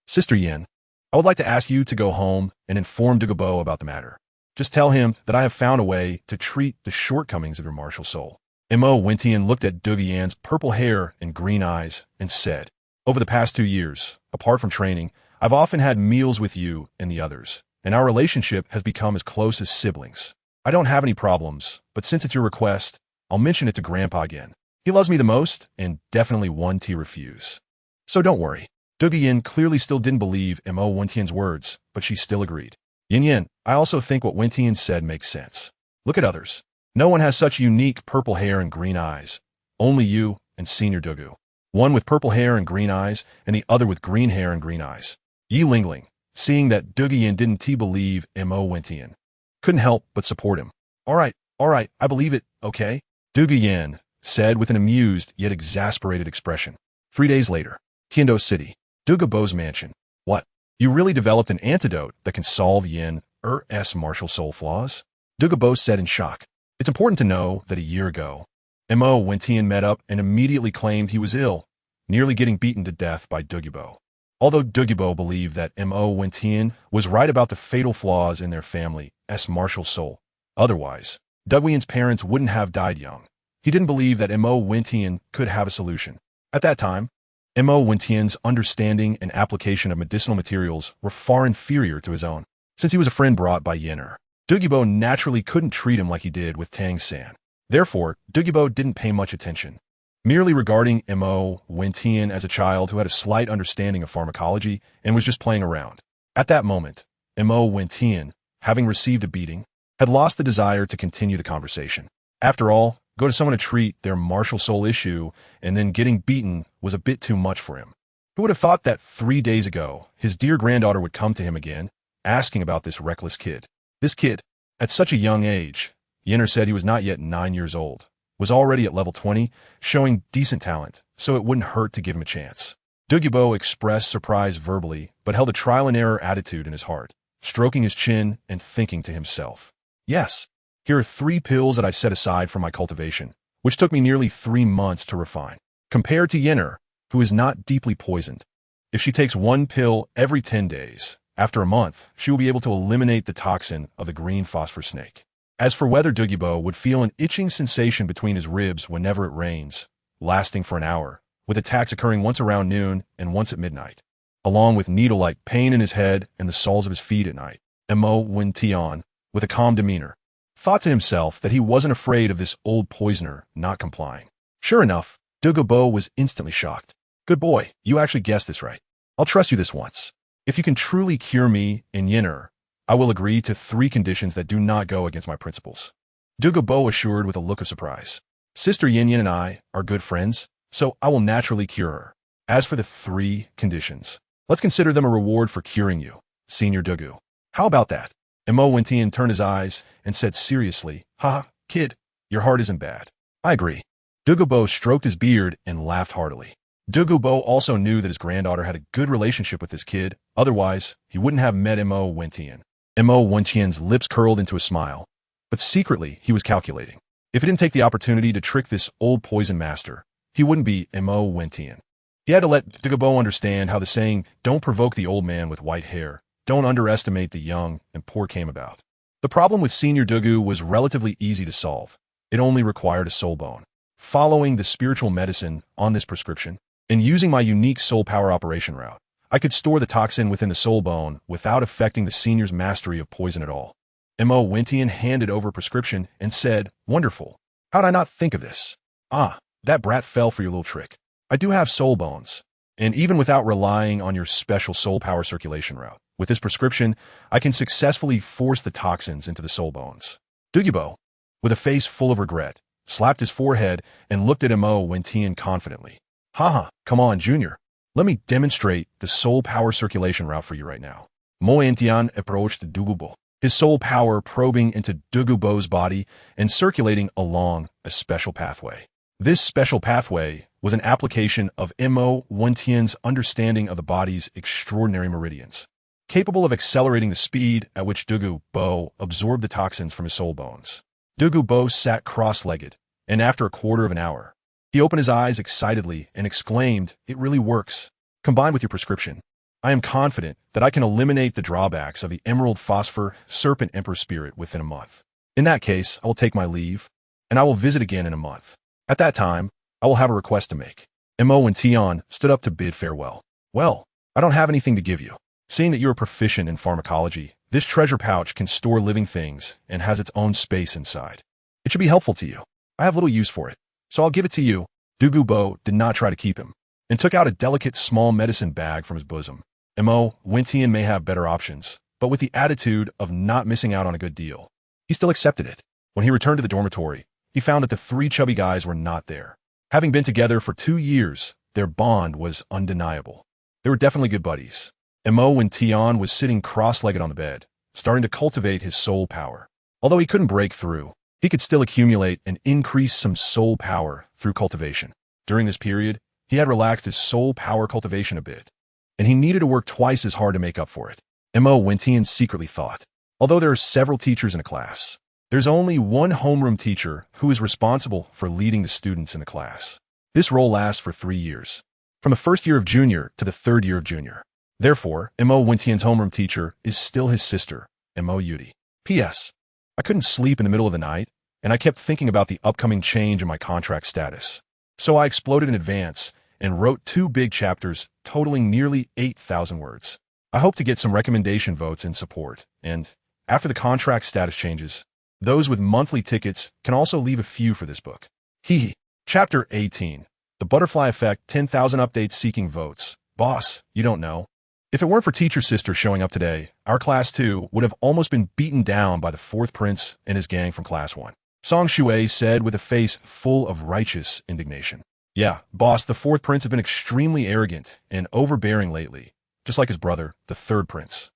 Sister Yin, I would like to ask you to go home and inform Douluo about the matter. Just tell him that I have found a way to treat the shortcomings of your martial soul. Wen Tian looked at Douluo Yin's purple hair and green eyes and said, over the past 2 years, apart from training, I've often had meals with you and the others, and our relationship has become as close as siblings. I don't have any problems, but since it's your request, I'll mention it to Grandpa again. He loves me the most and definitely won't refuse. So don't worry. Douluo Yin clearly still didn't believe Wen Tian's words, but she still agreed. Yin, I also think what Wen Tian said makes sense. Look at others. No one has such unique purple hair and green eyes. Only you and Senior Douluo. One with purple hair and green eyes, and the other with green hair and green eyes. Yi Lingling, seeing that Douluo Yin didn't believe Wen Tian, couldn't help but support him. All right, I believe it, okay? Douluo Yin said with an amused yet exasperated expression. 3 days later, Tiando City, Douluo's mansion. What? You really developed an antidote that can solve Yin-Er's martial soul flaws? Douluo said in shock. It's important to know that a year ago, Wen Tian met up and immediately claimed he was ill, nearly getting beaten to death by Douluo. Although Douluo believed that Wen Tian was right about the fatal flaws in their family's martial soul, otherwise, Douluo Yin's parents wouldn't have died young. He didn't believe that Wen Tian could have a solution. At that time, Wen Tian's understanding and application of medicinal materials were far inferior to his own. Since he was a friend brought by Yin-Er, Douluo naturally couldn't treat him like he did with Tang San. Therefore, Douluo didn't pay much attention, merely regarding Wen Tian as a child who had a slight understanding of pharmacology and was just playing around. At that moment, Wen Tian, having received a beating, had lost the desire to continue the conversation. After all, go to someone to treat their martial soul issue and then getting beaten was a bit too much for him. Who would have thought that 3 days ago, his dear granddaughter would come to him again, asking about this reckless kid? This kid, at such a young age, Yin-Er said he was not yet 9 years old, was already at level 20, showing decent talent, so it wouldn't hurt to give him a chance. Douluo expressed surprise verbally, but held a trial-and-error attitude in his heart, stroking his chin and thinking to himself. Yes, here are 3 pills that I set aside for my cultivation, which took me nearly 3 months to refine. Compared to Yin-Er, who is not deeply poisoned, if she takes 1 pill every 10 days, after a month, she will be able to eliminate the toxin of the green phosphor snake. As for whether Douluo would feel an itching sensation between his ribs whenever it rains, lasting for an hour, with attacks occurring once around noon and once at midnight, along with needle-like pain in his head and the soles of his feet at night, Wen Tian, with a calm demeanor, thought to himself that he wasn't afraid of this old poisoner not complying. Sure enough, Douluo was instantly shocked. Good boy, you actually guessed this right. I'll trust you this once. If you can truly cure me and Yin-Er, I will agree to 3 conditions that do not go against my principles. Douluo assured with a look of surprise. Sister Yin and I are good friends, so I will naturally cure her. As for the 3 conditions, let's consider them a reward for curing you, Senior Douluo. How about that? Wen Tian turned his eyes and said seriously, Haha, kid, your heart isn't bad. I agree. Douluo stroked his beard and laughed heartily. Douluo also knew that his granddaughter had a good relationship with this kid, otherwise, he wouldn't have met Wen Tian. Wen Tian's lips curled into a smile, but secretly he was calculating. If he didn't take the opportunity to trick this old poison master, he wouldn't be Wen Tian. He had to let Douluo understand how the saying, don't provoke the old man with white hair, don't underestimate the young and poor came about. The problem with Senior Douluo was relatively easy to solve. It only required a soul bone. Following the spiritual medicine on this prescription, and using my unique soul power operation route, I could store the toxin within the soul bone without affecting the senior's mastery of poison at all. Wen Tian handed over a prescription and said, wonderful. How'd I not think of this? Ah, that brat fell for your little trick. I do have soul bones, and even without relying on your special soul power circulation route, With this prescription, I can successfully force the toxins into the soul bones. Douluo, with a face full of regret, slapped his forehead and looked at Mo Wentian confidently. Haha, come on, Junior. Let me demonstrate the soul power circulation route for you right now. Mo Wentian approached Douluo, his soul power probing into Douluo's body and circulating along a special pathway. This special pathway was an application of Mo Wentian's understanding of the body's extraordinary meridians, capable of accelerating the speed at which Douluo absorbed the toxins from his soul bones. Douluo sat cross-legged, and after a quarter of an hour, he opened his eyes excitedly and exclaimed, "It really works. Combined with your prescription, I am confident that I can eliminate the drawbacks of the Emerald Phosphor Serpent Emperor Spirit within a month. In that case, I will take my leave, and I will visit again in a month. At that time, I will have a request to make." Mo Wentian stood up to bid farewell. "Well, I don't have anything to give you. Seeing that you are proficient in pharmacology, this treasure pouch can store living things and has its own space inside. It should be helpful to you. I have little use for it, so I'll give it to you." Douluo did not try to keep him, and took out a delicate small medicine bag from his bosom. Mo Wentian may have better options, but with the attitude of not missing out on a good deal, he still accepted it. When he returned to the dormitory, he found that the three chubby guys were not there. Having been together for 2 years, their bond was undeniable. They were definitely good buddies. Mo Wentian was sitting cross-legged on the bed, starting to cultivate his soul power. Although he couldn't break through, he could still accumulate and increase some soul power through cultivation. During this period, he had relaxed his soul power cultivation a bit, and he needed to work twice as hard to make up for it. Mo Wentian secretly thought, although there are several teachers in a class, there's only one homeroom teacher who is responsible for leading the students in the class. This role lasts for 3 years, from the first year of junior to the 3rd year of junior. Therefore, Mo Wentian's homeroom teacher is still his sister, Mo Yudi. P.S. I couldn't sleep in the middle of the night, and I kept thinking about the upcoming change in my contract status. So I exploded in advance and wrote 2 big chapters totaling nearly 8,000 words. I hope to get some recommendation votes in support, and after the contract status changes, those with monthly tickets can also leave a few for this book. Hee. Chapter 18. The Butterfly Effect, 10,000 updates seeking votes. Boss, you don't know. If it weren't for Teacher Sister showing up today, our Class 2 would have almost been beaten down by the 4th Prince and his gang from Class 1. Song Shui said with a face full of righteous indignation. Yeah, boss, the 4th Prince have been extremely arrogant and overbearing lately, just like his brother, the 3rd Prince.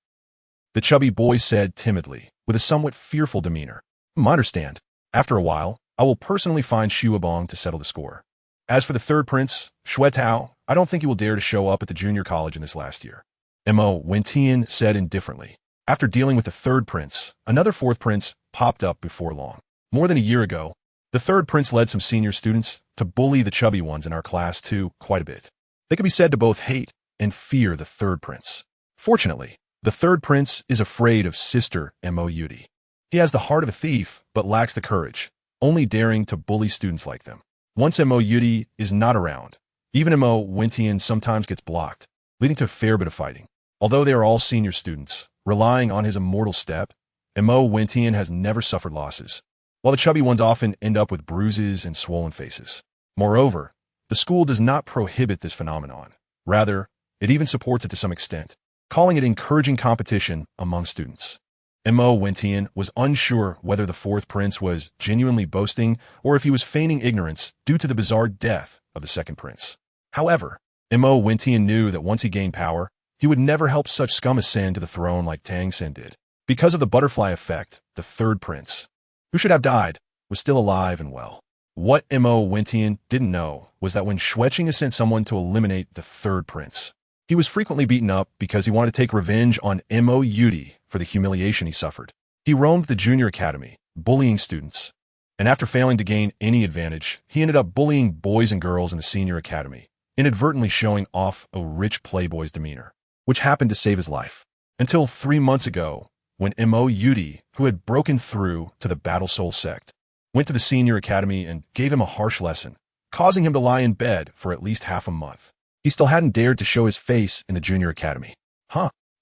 The chubby boy said timidly, with a somewhat fearful demeanor. I understand. After a while, I will personally find Shuabong to settle the score. As for the 3rd Prince, Shuetao, I don't think he will dare to show up at the junior college in this last year. Mo Wentian said indifferently. After dealing with the 3rd Prince, another 4th Prince popped up before long. More than a year ago, the 3rd Prince led some senior students to bully the chubby ones in our Class 2 quite a bit. They could be said to both hate and fear the 3rd Prince. Fortunately, the 3rd Prince is afraid of Sister Mo Yudi. He has the heart of a thief, but lacks the courage, only daring to bully students like them. Once Mo Yudi is not around, even Mo Wentian sometimes gets blocked, leading to a fair bit of fighting. Although they are all senior students, relying on his immortal step, Mo Wentian has never suffered losses, while the chubby ones often end up with bruises and swollen faces. Moreover, the school does not prohibit this phenomenon. Rather, it even supports it to some extent, calling it encouraging competition among students. Mo Wentian was unsure whether the 4th Prince was genuinely boasting or if he was feigning ignorance due to the bizarre death of the 2nd Prince. However, Mo Wentian knew that once he gained power, he would never help such scum ascend to the throne like Tang Sen did. Because of the butterfly effect, the 3rd Prince, who should have died, was still alive and well. What Mo Wentian didn't know was that when Shueqing sent someone to eliminate the 3rd Prince, he was frequently beaten up because he wanted to take revenge on Mo Yudi for the humiliation he suffered. He roamed the junior academy, bullying students, and after failing to gain any advantage, he ended up bullying boys and girls in the senior academy, inadvertently showing off a rich playboy's demeanor, which happened to save his life. Until 3 months ago, when Mo Yudi, who had broken through to the MartialSoul sect, went to the senior academy and gave him a harsh lesson, causing him to lie in bed for at least half a month. He still hadn't dared to show his face in the junior academy.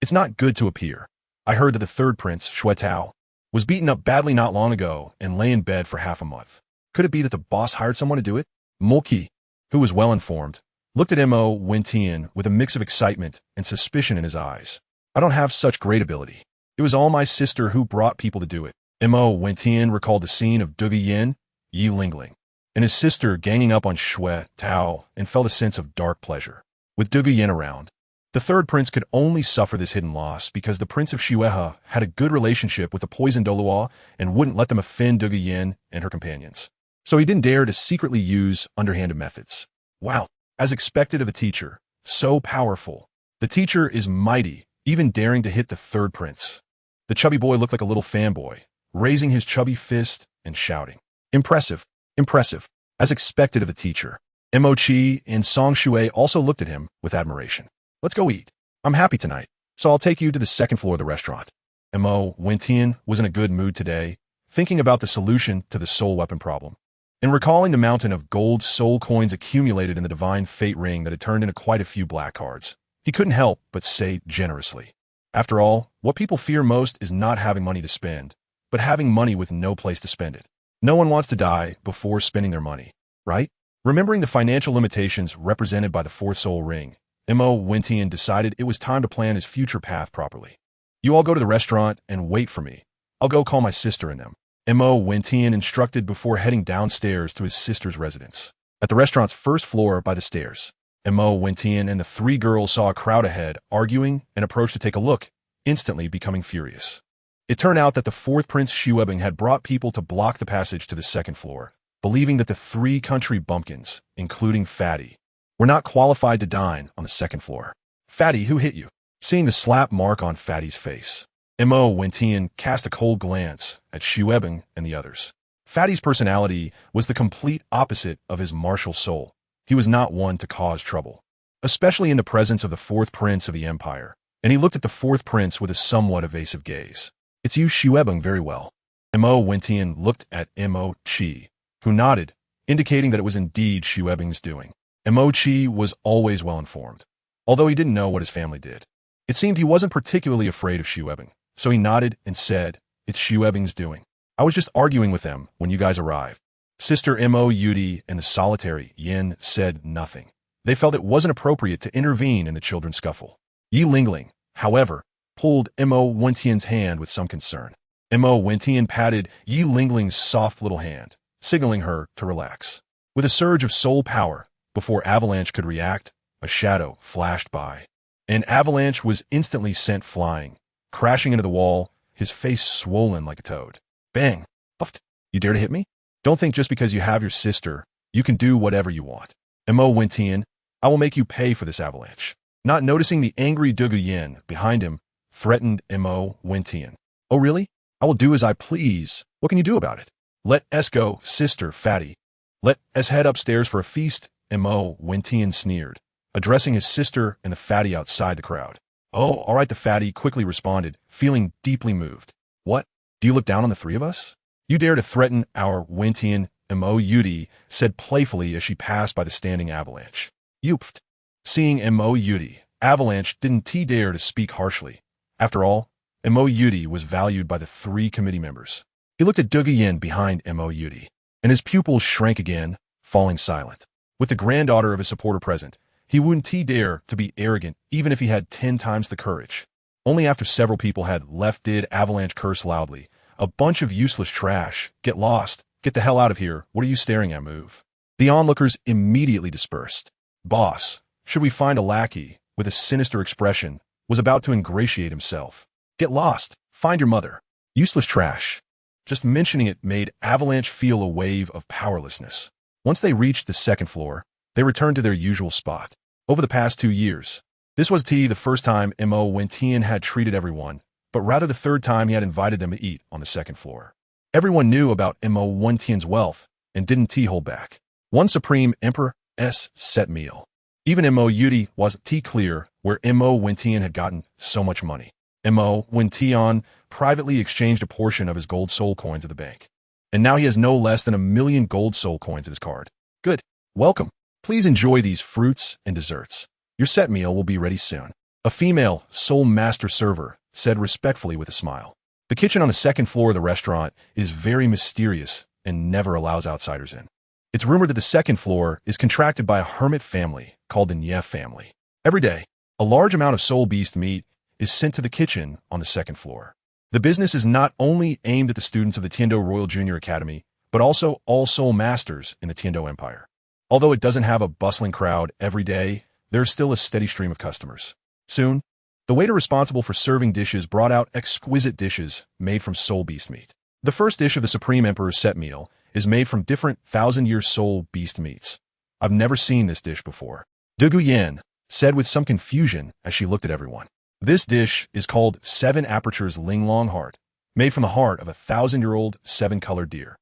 It's not good to appear. I heard that the 3rd Prince, Shuetao, was beaten up badly not long ago and lay in bed for half a month. Could it be that the boss hired someone to do it? Mulki, who was well informed, looked at Mo Wentian with a mix of excitement and suspicion in his eyes. I don't have such great ability. It was all my sister who brought people to do it. Mo Wentian recalled the scene of Dugu Yin, Yi Lingling, and his sister ganging up on Shui Tao and felt a sense of dark pleasure. With Dugu Yin around, the third prince could only suffer this hidden loss because the prince of Shuehe had a good relationship with the poisoned Douluo and wouldn't let them offend Dugu Yin and her companions. So he didn't dare to secretly use underhanded methods. Wow, as expected of a teacher, so powerful. The teacher is mighty, even daring to hit the third prince. The chubby boy looked like a little fanboy, raising his chubby fist and shouting. Impressive, impressive, as expected of the teacher. Mo Qi and Song Shui also looked at him with admiration. Let's go eat. I'm happy tonight, so I'll take you to the second floor of the restaurant. Mo Wentian was in a good mood today, thinking about the solution to the soul weapon problem, and recalling the mountain of gold soul coins accumulated in the divine fate ring that had turned into quite a few black cards. He couldn't help but say generously. After all, what people fear most is not having money to spend, but having money with no place to spend it. No one wants to die before spending their money, right? Remembering the financial limitations represented by the fourth soul ring, Mo Wentian decided it was time to plan his future path properly. You all go to the restaurant and wait for me. I'll go call my sister and them. Mo Wentian instructed before heading downstairs to his sister's residence. At the restaurant's first floor by the stairs, Mo Wentian and the three girls saw a crowd ahead arguing and approached to take a look, instantly becoming furious. It turned out that the fourth Prince Shuebing had brought people to block the passage to the second floor, believing that the three country bumpkins, including Fatty, were not qualified to dine on the second floor. Fatty, who hit you? Seeing the slap mark on Fatty's face, Mo Wentian cast a cold glance at Shuebing and the others. Fatty's personality was the complete opposite of his martial soul. He was not one to cause trouble, especially in the presence of the fourth prince of the empire, and he looked at the fourth prince with a somewhat evasive gaze. It's you, Shuebing, very well. Mo Wentian looked at Mo Qi, who nodded, indicating that it was indeed Shuebing's doing. Mo Qi was always well informed, although he didn't know what his family did. It seemed he wasn't particularly afraid of Shuebing, so he nodded and said, It's Shuebing's doing. I was just arguing with them when you guys arrived. Sister Mo Yudi and the solitary Yin said nothing. They felt it wasn't appropriate to intervene in the children's scuffle. Yi Lingling, however, pulled Mo Wentian's hand with some concern. Mo Wentian patted Yi Lingling's soft little hand, signaling her to relax. With a surge of soul power, before Avalanche could react, a shadow flashed by. And Avalanche was instantly sent flying, crashing into the wall, his face swollen like a toad. Bang! Puffed. You dare to hit me? Don't think just because you have your sister, you can do whatever you want. Mo Wentian, I will make you pay for this avalanche. Not noticing the angry Dugu Yin behind him, threatened Mo Wentian. Oh really? I will do as I please. What can you do about it? Let us go, sister Fatty. Let us head upstairs for a feast, Mo Wentian sneered, addressing his sister and the Fatty outside the crowd. Oh, all right, the Fatty quickly responded, feeling deeply moved. What? Do you look down on the three of us? You dare to threaten our Wentian, Mo Yudi said playfully as she passed by the standing Avalanche. Youpft. Seeing Mo Yudi, Avalanche didn't dare to speak harshly. After all, Mo Yudi was valued by the three committee members. He looked at Dugu Yin behind Mo Yudi, and his pupils shrank again, falling silent. With the granddaughter of his supporter present, he wouldn't dare to be arrogant even if he had 10 times the courage. Only after several people had left did Avalanche curse loudly. A bunch of useless trash. Get lost. Get the hell out of here. What are you staring at, move? The onlookers immediately dispersed. Boss, should we find a lackey, with a sinister expression, was about to ingratiate himself. Get lost. Find your mother. Useless trash. Just mentioning it made Avalanche feel a wave of powerlessness. Once they reached the second floor, they returned to their usual spot. Over the past 2 years, this was the first time Mo Wentian had treated everyone, but rather the third time he had invited them to eat on the second floor. Everyone knew about Mo Wentian's wealth and didn't hold back. One Supreme Emperor's set meal. Even Mo Yudi wasn't clear where Mo Wentian had gotten so much money. Mo Wentian privately exchanged a portion of his gold soul coins at the bank. And now he has no less than 1 million gold soul coins in his card. Good. Welcome. Please enjoy these fruits and desserts. Your set meal will be ready soon. A female soul master server said respectfully with a smile. The kitchen on the second floor of the restaurant is very mysterious and never allows outsiders in. It's rumored that the second floor is contracted by a hermit family called the Nye family. Every day, a large amount of soul beast meat is sent to the kitchen on the second floor. The business is not only aimed at the students of the Tiando Royal Junior Academy, but also all Soul Masters in the Tiando Empire. Although it doesn't have a bustling crowd every day, there is still a steady stream of customers. Soon, the waiter responsible for serving dishes brought out exquisite dishes made from soul beast meat. The first dish of the Supreme Emperor's set meal is made from different thousand-year soul beast meats. I've never seen this dish before, Douluo Yan said with some confusion as she looked at everyone. This dish is called Seven Apertures Linglong Heart, made from the heart of a 1,000-year-old seven-colored deer.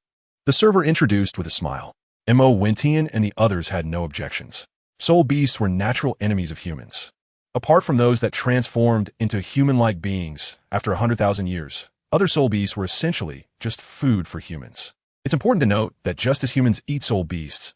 The server introduced with a smile. Mo Wentian and the others had no objections. Soul beasts were natural enemies of humans. Apart from those that transformed into human-like beings after 100,000 years, other soul beasts were essentially just food for humans. It's important to note that just as humans eat soul beasts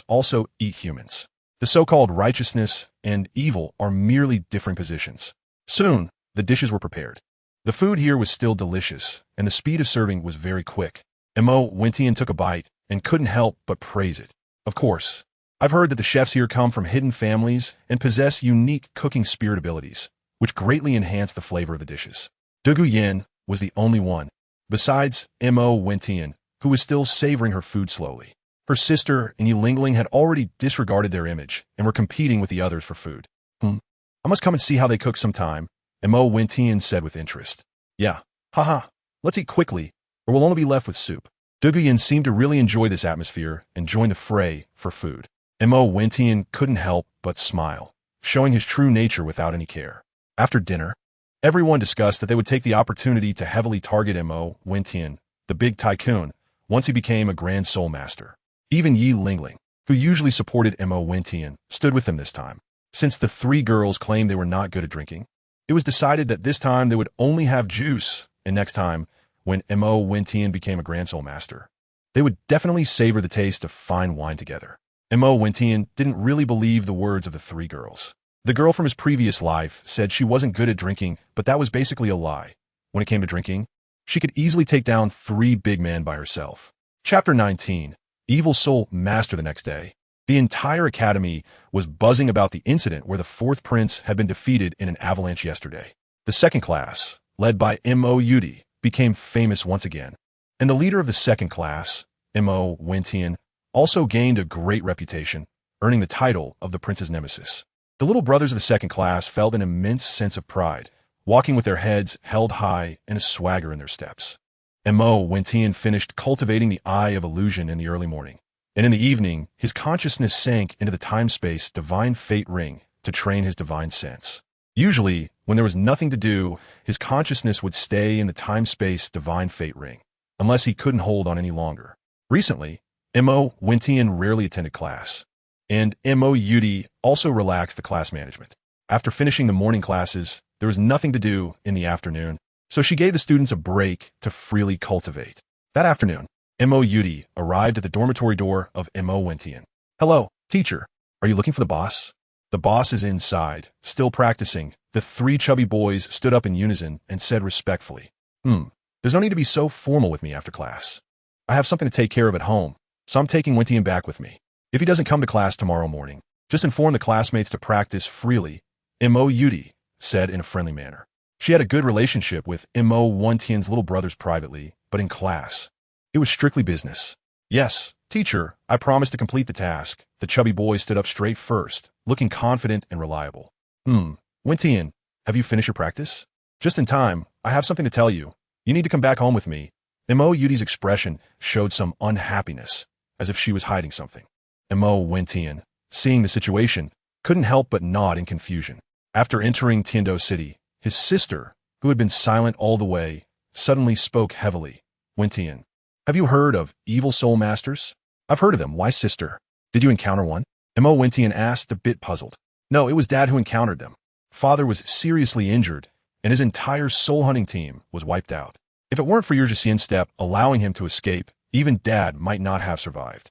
also eat humans. The so-called righteousness and evil are merely different positions. Soon, the dishes were prepared. The food here was still delicious, and the speed of serving was very quick. Mo Wentian took a bite and couldn't help but praise it. Of course, I've heard that the chefs here come from hidden families and possess unique cooking spirit abilities, which greatly enhance the flavor of the dishes. Douluo Yan was the only one, besides Mo Wentian, who was still savoring her food slowly. Her sister and Yilingling had already disregarded their image and were competing with the others for food. I must come and see how they cook sometime, Mo Wentian said with interest. Yeah, haha, let's eat quickly, or we'll only be left with soup. Douluo Yan seemed to really enjoy this atmosphere and joined the fray for food. Mo Wentian couldn't help but smile, showing his true nature without any care. After dinner, everyone discussed that they would take the opportunity to heavily target Mo Wentian, the big tycoon, once he became a Grand Soul Master. Even Yilingling, who usually supported Mo Wentian, stood with them this time. Since the three girls claimed they were not good at drinking, it was decided that this time they would only have juice, and next time, when Mo Wentian became a Grand Soul Master, they would definitely savor the taste of fine wine together. Mo Wentian didn't really believe the words of the three girls. The girl from his previous life said she wasn't good at drinking, but that was basically a lie. When it came to drinking, she could easily take down three big men by herself. Chapter 19. Evil Soul Master. The next day, the entire academy was buzzing about the incident where the fourth prince had been defeated in an avalanche yesterday. The second class, led by Mo Yudi, became famous once again, and the leader of the second class, Mo Wentian, also gained a great reputation, earning the title of the prince's nemesis. The little brothers of the second class felt an immense sense of pride, walking with their heads held high and a swagger in their steps. Mo Wentian finished cultivating the eye of illusion in the early morning, and in the evening, his consciousness sank into the time-space divine fate ring to train his divine sense. Usually, when there was nothing to do, his consciousness would stay in the time-space divine fate ring, unless he couldn't hold on any longer. Recently, Mo Wentian rarely attended class, and Mo Yudi also relaxed the class management. After finishing the morning classes, there was nothing to do in the afternoon, so she gave the students a break to freely cultivate. That afternoon, Mo Yudi arrived at the dormitory door of Mo Wentian. Hello, teacher. Are you looking for the boss? The boss is inside, still practicing. The three chubby boys stood up in unison and said respectfully, There's no need to be so formal with me after class. I have something to take care of at home, so I'm taking Wentian back with me. If he doesn't come to class tomorrow morning, just inform the classmates to practice freely, Mo Yudi said in a friendly manner. She had a good relationship with Mo Wentian's little brothers privately, but in class, it was strictly business. Yes, teacher, I promise to complete the task. The chubby boy stood up straight first, looking confident and reliable. Wentian, have you finished your practice? Just in time, I have something to tell you. You need to come back home with me. Mo Yudi's expression showed some unhappiness, as if she was hiding something. Mo Wentian, seeing the situation, couldn't help but nod in confusion. After entering Tiando City, his sister, who had been silent all the way, suddenly spoke heavily. Wentian, have you heard of evil soul masters? I've heard of them. Why, sister? Did you encounter one? Mo Wentian asked, a bit puzzled. No, it was Dad who encountered them. Father was seriously injured, and his entire soul hunting team was wiped out. If it weren't for Erasure step allowing him to escape, even Dad might not have survived.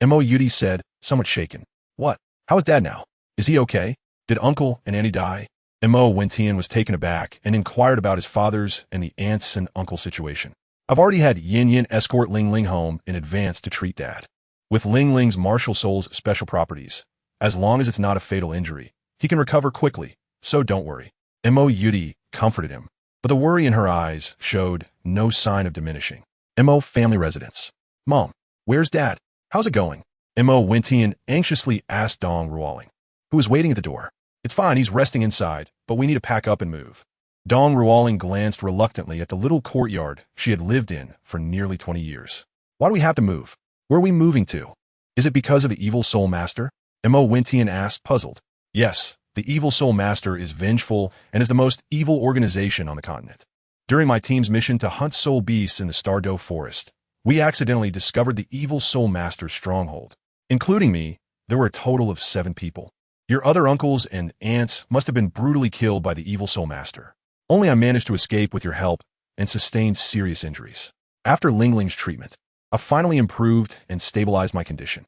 Mo Yudi said, somewhat shaken. What? How is Dad now? Is he okay? Did Uncle and Auntie die? Mo Wentian was taken aback and inquired about his father's and the aunts and uncle situation. I've already had Yin Yin escort Ling Ling home in advance to treat Dad. With Ling Ling's MartialSoul's special properties, as long as it's not a fatal injury, he can recover quickly, so don't worry. Mo Yudi comforted him, but the worry in her eyes showed no sign of diminishing. Mo family residence. Mom, where's Dad? How's it going? Mo Wintian anxiously asked Dong Ruoling, who was waiting at the door. It's fine, he's resting inside, but we need to pack up and move. Dong Ruoling glanced reluctantly at the little courtyard she had lived in for nearly 20 years. Why do we have to move? Where are we moving to? Is it because of the evil soul master? Mo Wintian asked, puzzled. Yes, the evil soul master is vengeful and is the most evil organization on the continent. During my team's mission to hunt soul beasts in the Stardow Forest, we accidentally discovered the evil soul master's stronghold. Including me, there were a total of 7 people. Your other uncles and aunts must have been brutally killed by the evil soul master. Only I managed to escape with your help and sustained serious injuries. After Lingling's treatment, I finally improved and stabilized my condition.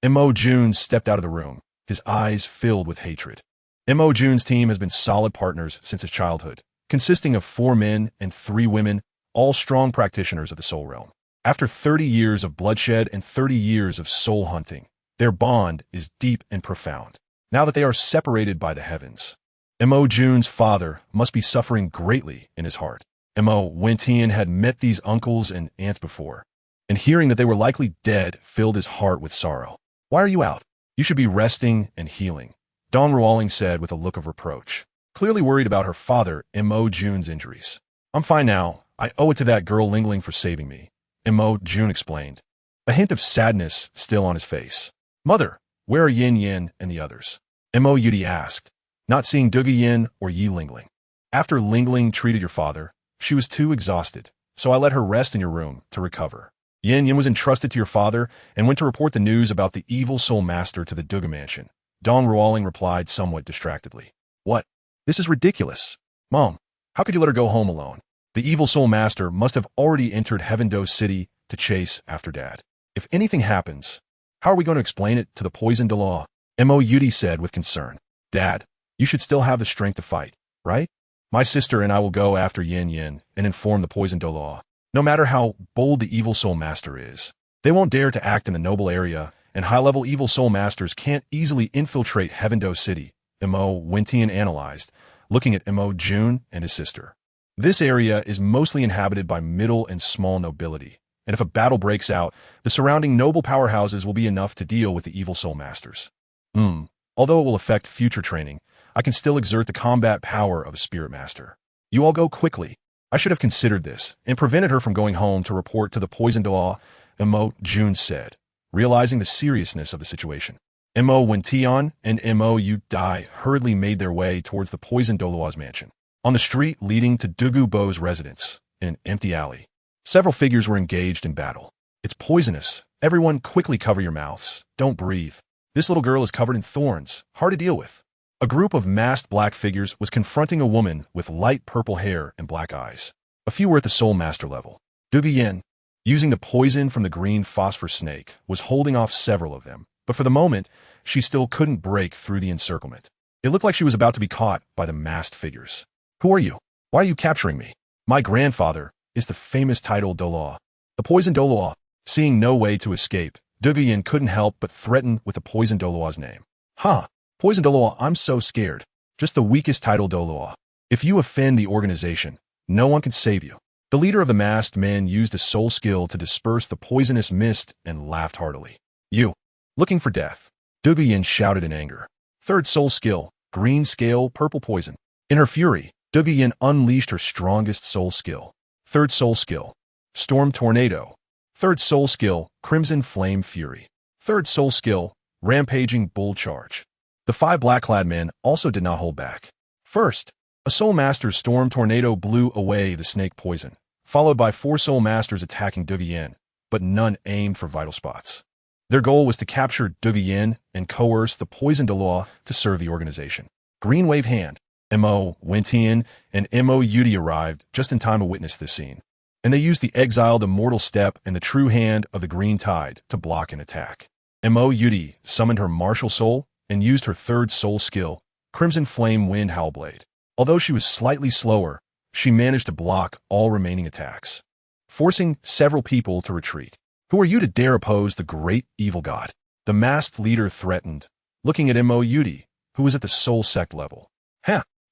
Mo Jun stepped out of the room, his eyes filled with hatred. Mo Jun's team has been solid partners since his childhood, consisting of 4 men and 3 women, all strong practitioners of the soul realm. After 30 years of bloodshed and 30 years of soul hunting, their bond is deep and profound. Now that they are separated by the heavens, Mo Jun's father must be suffering greatly in his heart. Mo Wintian had met these uncles and aunts before, and hearing that they were likely dead filled his heart with sorrow. Why are you out? You should be resting and healing, Dong Ruoling said with a look of reproach, clearly worried about her father, Mo Jun's injuries. I'm fine now. I owe it to that girl Lingling for saving me, Mo Jun explained, a hint of sadness still on his face. Mother, where are Yin Yin and the others? Mo Yudi asked, not seeing Duga Yin or Yi Lingling. After Lingling treated your father, she was too exhausted, so I let her rest in your room to recover. Yin Yin was entrusted to your father and went to report the news about the evil soul master to the Duga mansion. Dong Ruoling replied somewhat distractedly. What? This is ridiculous. Mom, how could you let her go home alone? The evil soul master must have already entered Heavendoe City to chase after Dad. If anything happens, how are we going to explain it to the poison Douluo? Mo Yudi said with concern. Dad, you should still have the strength to fight, right? My sister and I will go after Yin Yin and inform the poison Douluo. No matter how bold the evil soul master is, they won't dare to act in the noble area, and high-level evil soul masters can't easily infiltrate Heavendoe City, Mo Wintian analyzed, looking at Mo Jun and his sister. This area is mostly inhabited by middle and small nobility, and if a battle breaks out, the surrounding noble powerhouses will be enough to deal with the evil soul masters. Although it will affect future training, I can still exert the combat power of a spirit master. You all go quickly. I should have considered this and prevented her from going home to report to the poison Douluo, Mo Jun said, realizing the seriousness of the situation. Mo Wintian and Mo Yudai hurriedly made their way towards the poison Douluo's mansion. On the street leading to Dugu Bo's residence, in an empty alley, several figures were engaged in battle. It's poisonous. Everyone quickly cover your mouths. Don't breathe. This little girl is covered in thorns, hard to deal with. A group of masked black figures was confronting a woman with light purple hair and black eyes. A few were at the soul master level. Duga Yin, using the poison from the green phosphor snake, was holding off several of them, but for the moment, she still couldn't break through the encirclement. It looked like she was about to be caught by the masked figures. Who are you? Why are you capturing me? My grandfather is the famous title Douluo. The poison Douluo. Seeing no way to escape, Duga Yin couldn't help but threaten with the poison Douluo's name. Poison Douluo, I'm so scared. Just the weakest title Douluo. If you offend the organization, no one can save you. The leader of the masked men used a soul skill to disperse the poisonous mist and laughed heartily. You, looking for death. Duga Yin shouted in anger. Third soul skill, green scale, purple poison. In her fury, Duga Yin unleashed her strongest soul skill. Third soul skill, storm tornado. Third soul skill, crimson flame fury. Third soul skill, rampaging bull charge. The 5 black-clad men also did not hold back. First, a soul master's storm tornado blew away the snake poison, followed by 4 soul masters attacking Duga Yin, but none aimed for vital spots. Their goal was to capture Duga Yin and coerce the poison Douluo to serve the organization. Green Wave Hand, Mo Wintian and Mo Yudi arrived just in time to witness this scene, and they used the exiled immortal step and the true hand of the green tide to block an attack. Mo Yudi summoned her MartialSoul and used her third soul skill, Crimson Flame Wind Howlblade. Although she was slightly slower, she managed to block all remaining attacks, forcing several people to retreat. Who are you to dare oppose the great evil god? The masked leader threatened, looking at Mo Yudi, who was at the soul sect level.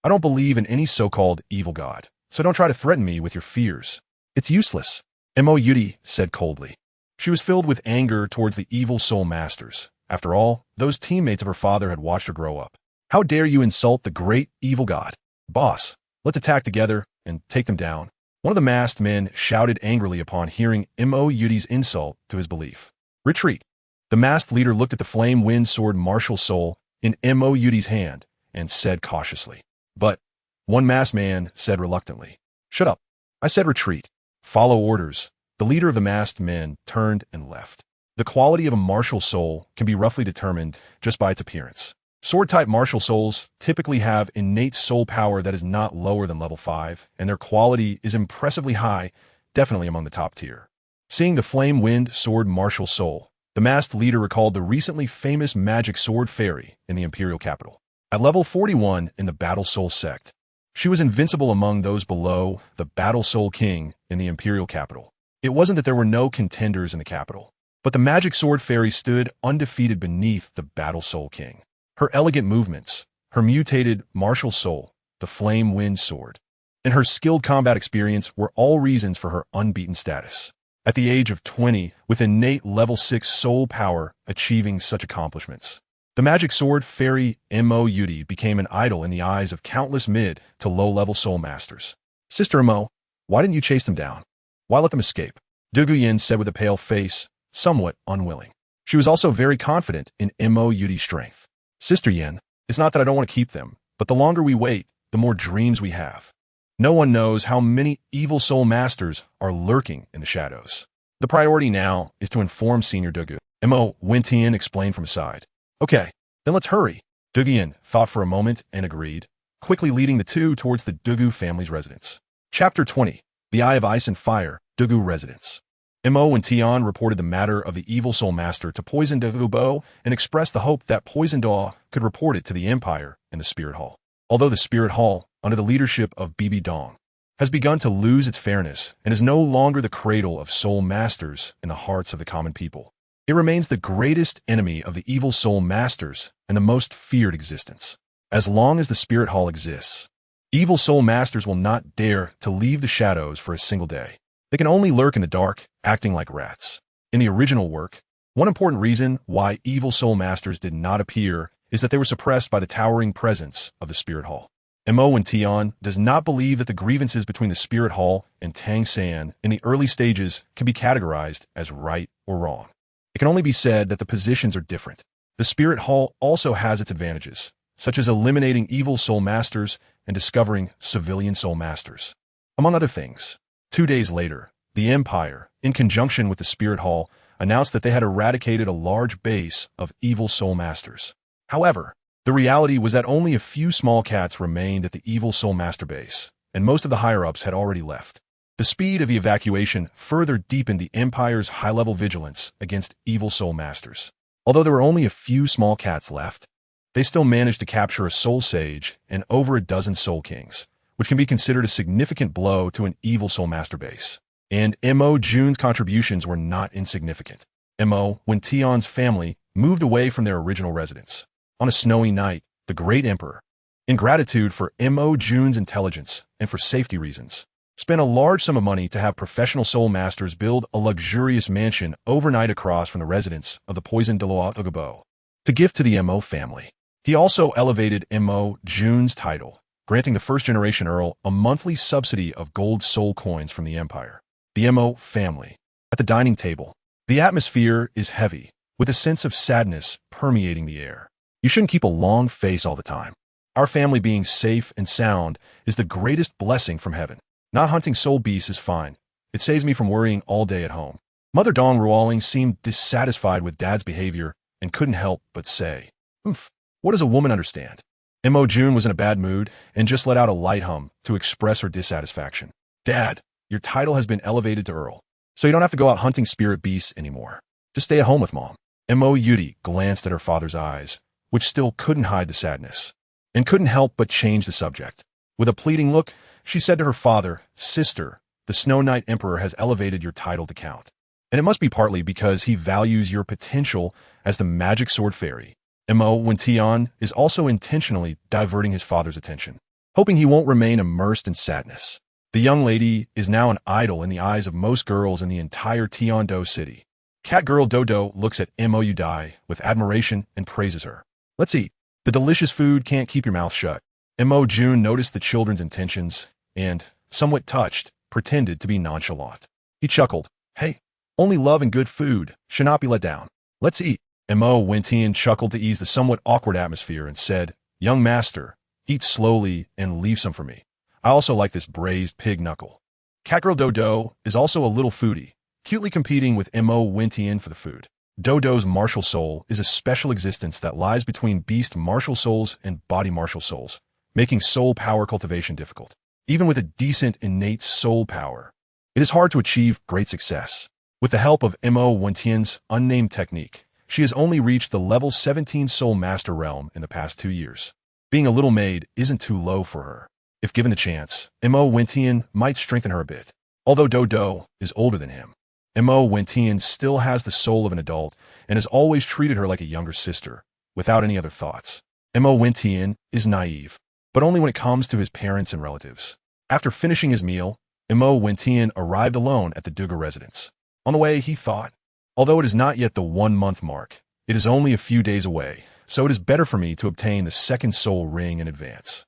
I don't believe in any so-called evil god, so don't try to threaten me with your fears. It's useless, Mo Yudi said coldly. She was filled with anger towards the evil soul masters. After all, those teammates of her father had watched her grow up. How dare you insult the great evil god? Boss, let's attack together and take them down. One of the masked men shouted angrily upon hearing Mo Yudi's insult to his belief. Retreat. The masked leader looked at the flame wind sword MartialSoul in Mo Yudi's hand and said cautiously. But, one masked man said reluctantly. Shut up. I said retreat. Follow orders. The leader of the masked men turned and left. The quality of a MartialSoul can be roughly determined just by its appearance. Sword-type MartialSouls typically have innate soul power that is not lower than level 5, and their quality is impressively high, definitely among the top tier. Seeing the flame wind sword MartialSoul, the masked leader recalled the recently famous magic sword fairy in the imperial capital. At level 41 in the Battle Soul sect, she was invincible among those below the Battle Soul King in the imperial capital. It wasn't that there were no contenders in the capital, but the magic sword fairy stood undefeated beneath the Battle Soul King. Her elegant movements, her mutated MartialSoul, the flame wind sword, and her skilled combat experience were all reasons for her unbeaten status. At the age of 20, with innate level 6 soul power achieving such accomplishments, the magic sword fairy Mo Yudi became an idol in the eyes of countless mid to low-level soul masters. Sister Mo, why didn't you chase them down? Why let them escape? Douluo Yin said with a pale face, somewhat unwilling. She was also very confident in Mo Yudi's strength. Sister Yin, it's not that I don't want to keep them, but the longer we wait, the more dreams we have. No one knows how many evil soul masters are lurking in the shadows. The priority now is to inform Senior Douluo. Mo Wintian explained from his side. Okay, then let's hurry. Douluo Yin thought for a moment and agreed, quickly leading the two towards the Douluo family's residence. Chapter 20. The Eye of Ice and Fire, Douluo Residence. Mo Wintian reported the matter of the evil soul master to Poison Douluo and expressed the hope that Poison Douluo could report it to the Empire and the Spirit Hall. Although the Spirit Hall, under the leadership of Bibi Dong, has begun to lose its fairness and is no longer the cradle of soul masters in the hearts of the common people, it remains the greatest enemy of the evil soul masters and the most feared existence. As long as the Spirit Hall exists, evil soul masters will not dare to leave the shadows for a single day. They can only lurk in the dark, acting like rats. In the original work, one important reason why evil soul masters did not appear is that they were suppressed by the towering presence of the Spirit Hall. Mo Wintian does not believe that the grievances between the Spirit Hall and Tang San in the early stages can be categorized as right or wrong. It can only be said that the positions are different. The Spirit Hall also has its advantages, such as eliminating evil soul masters and discovering civilian soul masters. Among other things, 2 days later, the Empire, in conjunction with the Spirit Hall, announced that they had eradicated a large base of evil soul masters. However, the reality was that only a few small cats remained at the evil soul master base, and most of the higher-ups had already left. The speed of the evacuation further deepened the Empire's high-level vigilance against evil soul masters. Although there were only a few small cats left, they still managed to capture a soul sage and over a dozen soul kings, which can be considered a significant blow to an evil soul master base. And Mo Jun's contributions were not insignificant. Mo Wintian's family moved away from their original residence. On a snowy night, the great emperor, in gratitude for Mo Jun's intelligence and for safety reasons, spent a large sum of money to have professional soul masters build a luxurious mansion overnight across from the residence of the Poison Douluo to gift to the Mo family. He also elevated Mo Jun's title, granting the first-generation Earl a monthly subsidy of gold soul coins from the Empire. The Mo family. At the dining table, the atmosphere is heavy, with a sense of sadness permeating the air. You shouldn't keep a long face all the time. Our family being safe and sound is the greatest blessing from heaven. Not hunting soul beasts is fine. It saves me from worrying all day at home. Mother Dong Ruoling seemed dissatisfied with Dad's behavior and couldn't help but say, what does a woman understand? Mo Jun was in a bad mood and just let out a light hum to express her dissatisfaction. Dad, your title has been elevated to Earl, so you don't have to go out hunting spirit beasts anymore. Just stay at home with Mom. Mo Yudi glanced at her father's eyes, which still couldn't hide the sadness, and couldn't help but change the subject. With a pleading look, she said to her father, Sister, the Snow Knight Emperor has elevated your title to Count, and it must be partly because he values your potential as the magic sword fairy. Mo Wintian is also intentionally diverting his father's attention. hoping he won't remain immersed in sadness. The young lady is now an idol in the eyes of most girls in the entire Tiando city. Cat girl Dodo looks at Mo Dai with admiration and praises her. Let's eat. The delicious food can't keep your mouth shut. Mo June noticed the children's intentions and, somewhat touched, pretended to be nonchalant. He chuckled. Hey, only love and good food should not be let down. Let's eat. Mo Wentian chuckled to ease the somewhat awkward atmosphere and said, Young master, eat slowly and leave some for me. I also like this braised pig knuckle. Catgirl Dodo is also a little foodie, cutely competing with Mo Wentian for the food. Dodo's martial soul is a special existence that lies between beast martial souls and body martial souls, making soul power cultivation difficult. Even with a decent innate soul power, it is hard to achieve great success. With the help of Mo Wentian's unnamed technique, she has only reached the level 17 soul master realm in the past 2 years. Being a little maid isn't too low for her. If given the chance, Mo Wentian might strengthen her a bit. Although Dodo is older than him, Mo Wentian still has the soul of an adult and has always treated her like a younger sister, without any other thoughts. Mo Wentian is naive, but only when it comes to his parents and relatives. After finishing his meal, Mo Wentian arrived alone at the Douluo residence. On the way, he thought, although it is not yet the 1-month mark, it is only a few days away, so it is better for me to obtain the second soul ring in advance.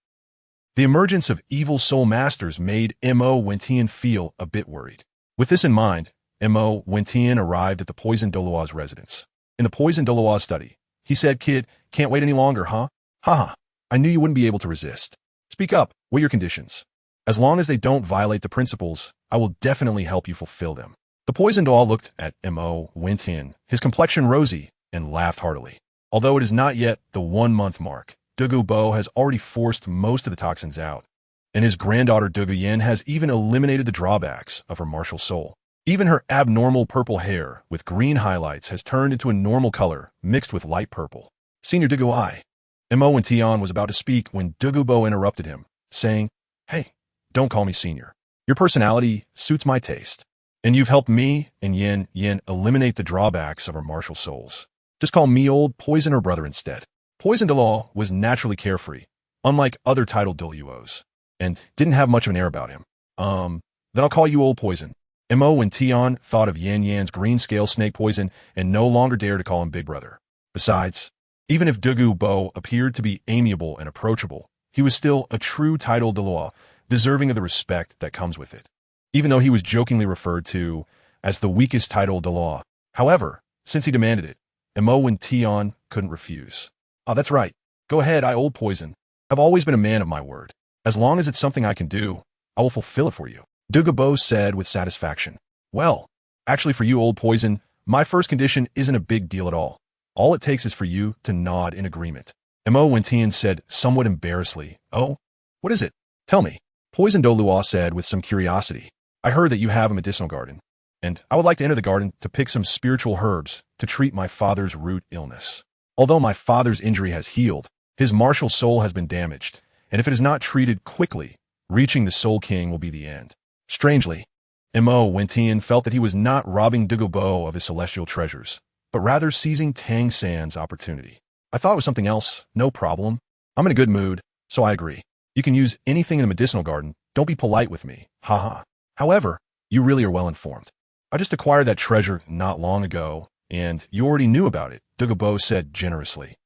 The emergence of evil soul masters made Mo Wentian feel a bit worried. With this in mind, Mo Wentian arrived at the Poison Douluo's residence. In the Poison Douluo study, he said, Kid, can't wait any longer, huh? Haha, I knew you wouldn't be able to resist. Speak up, what are your conditions? As long as they don't violate the principles, I will definitely help you fulfill them. The Poison Douluo looked at Mo Wentian, his complexion rosy, and laughed heartily. Although it is not yet the 1-month mark, Douluo has already forced most of the toxins out, and his granddaughter Douluo has even eliminated the drawbacks of her martial soul. Even her abnormal purple hair with green highlights has turned into a normal color mixed with light purple. Senior Douluo, Mo Wentian was about to speak when Douluo interrupted him, saying, Hey, don't call me senior. Your personality suits my taste, and you've helped me and Yin eliminate the drawbacks of our martial souls. Just call me old Poison or brother instead. Poison Douluo was naturally carefree, unlike other titled Douluos, and didn't have much of an air about him. Then I'll call you old Poison. Mo Wentian thought of Yan's green scale snake poison and no longer dared to call him big brother. Besides, even if Douluo appeared to be amiable and approachable, he was still a true titled Douluo, deserving of the respect that comes with it. Even though he was jokingly referred to as the weakest titled Douluo. However, since he demanded it, Mo Wentian couldn't refuse. Oh, that's right. Go ahead, I old Poison. I've always been a man of my word. As long as it's something I can do, I will fulfill it for you. Douluo said with satisfaction. Well, actually for you, old Poison, my first condition isn't a big deal at all. All it takes is for you to nod in agreement. Mo Wentian said somewhat embarrassedly, Oh, what is it? Tell me. Poison Douluo said with some curiosity. I heard that you have a medicinal garden, and I would like to enter the garden to pick some spiritual herbs to treat my father's root illness. Although my father's injury has healed, his martial soul has been damaged, and if it is not treated quickly, reaching the Soul King will be the end. Strangely, Mo Wentian felt that he was not robbing Douluo of his celestial treasures, but rather seizing Tang San's opportunity. I thought it was something else, no problem. I'm in a good mood, so I agree. You can use anything in the medicinal garden, don't be polite with me, haha. However, you really are well informed. I just acquired that treasure not long ago, and you already knew about it, Douluo said generously.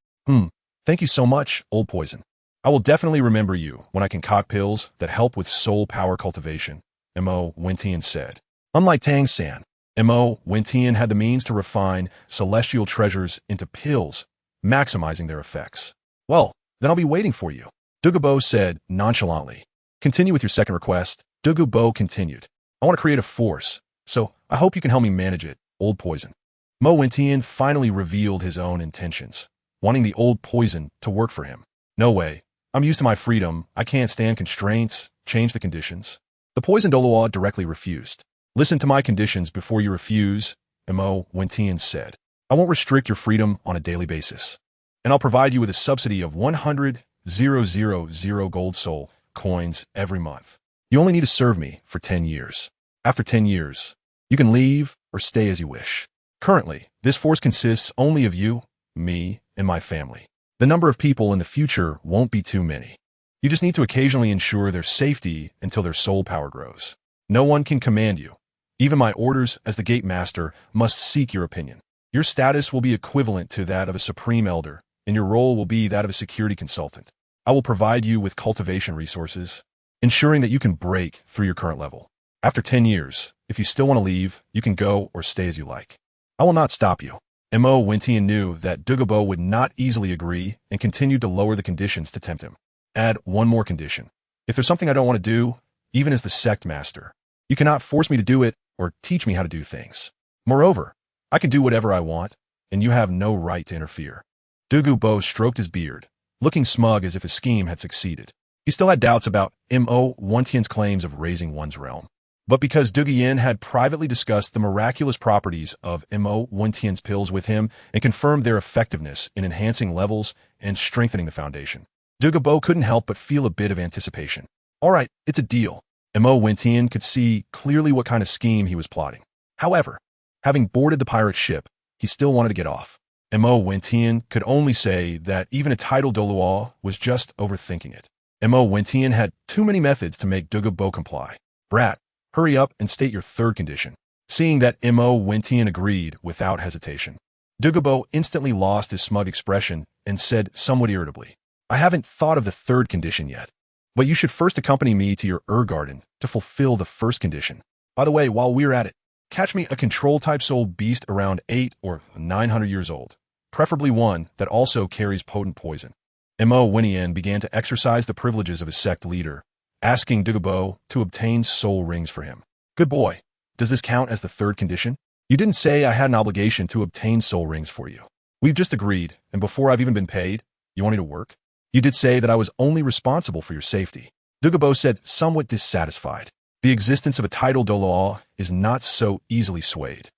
Thank you so much, old Poison. I will definitely remember you when I concoct pills that help with soul power cultivation, Mo Wentian said. Unlike Tang San, Mo Wentian had the means to refine celestial treasures into pills, maximizing their effects. Well, then I'll be waiting for you, Douluo said nonchalantly. Continue with your second request, Douluo continued. I want to create a force, so I hope you can help me manage it, old Poison. Mo Wentian finally revealed his own intentions, wanting the old Poison to work for him. No way. I'm used to my freedom. I can't stand constraints. Change the conditions. The Poison Douluo directly refused. Listen to my conditions before you refuse, Mo Wentian said. I won't restrict your freedom on a daily basis, and I'll provide you with a subsidy of 100,000 gold soul coins every month. You only need to serve me for 10 years. After 10 years, you can leave or stay as you wish. Currently, this force consists only of you, me, and my family. The number of people in the future won't be too many. You just need to occasionally ensure their safety until their soul power grows. No one can command you. Even my orders as the gate master must seek your opinion. Your status will be equivalent to that of a supreme elder, and your role will be that of a security consultant. I will provide you with cultivation resources, ensuring that you can break through your current level. After 10 years, if you still want to leave, you can go or stay as you like. I will not stop you. Mo Wintian knew that Douluo would not easily agree and continued to lower the conditions to tempt him. Add one more condition. If there's something I don't want to do, even as the sect master, you cannot force me to do it or teach me how to do things. Moreover, I can do whatever I want, and you have no right to interfere. Douluo stroked his beard, looking smug as if his scheme had succeeded. He still had doubts about Mo Wintian's claims of raising one's realm. But because Douluo had privately discussed the miraculous properties of Mo Wintian's pills with him and confirmed their effectiveness in enhancing levels and strengthening the foundation, Douluo couldn't help but feel a bit of anticipation. All right, it's a deal. Mo Wintian could see clearly what kind of scheme he was plotting. However, having boarded the pirate ship, he still wanted to get off. Mo Wintian could only say that even a titled Douluo was just overthinking it. Mo Wintian had too many methods to make Douluo comply. Brat, hurry up and state your third condition. Seeing that Mo Wintian agreed without hesitation, Douluo instantly lost his smug expression and said somewhat irritably, I haven't thought of the third condition yet, but you should first accompany me to your garden to fulfill the first condition. By the way, while we're at it, catch me a control-type soul beast around 800 or 900 years old, preferably one that also carries potent poison. Mo Wintian began to exercise the privileges of his sect leader, asking Douluo to obtain soul rings for him. Good boy. Does this count as the third condition? You didn't say I had an obligation to obtain soul rings for you. We've just agreed, and before I've even been paid, you want me to work? You did say that I was only responsible for your safety. Douluo said, somewhat dissatisfied. The existence of a titled Douluo is not so easily swayed.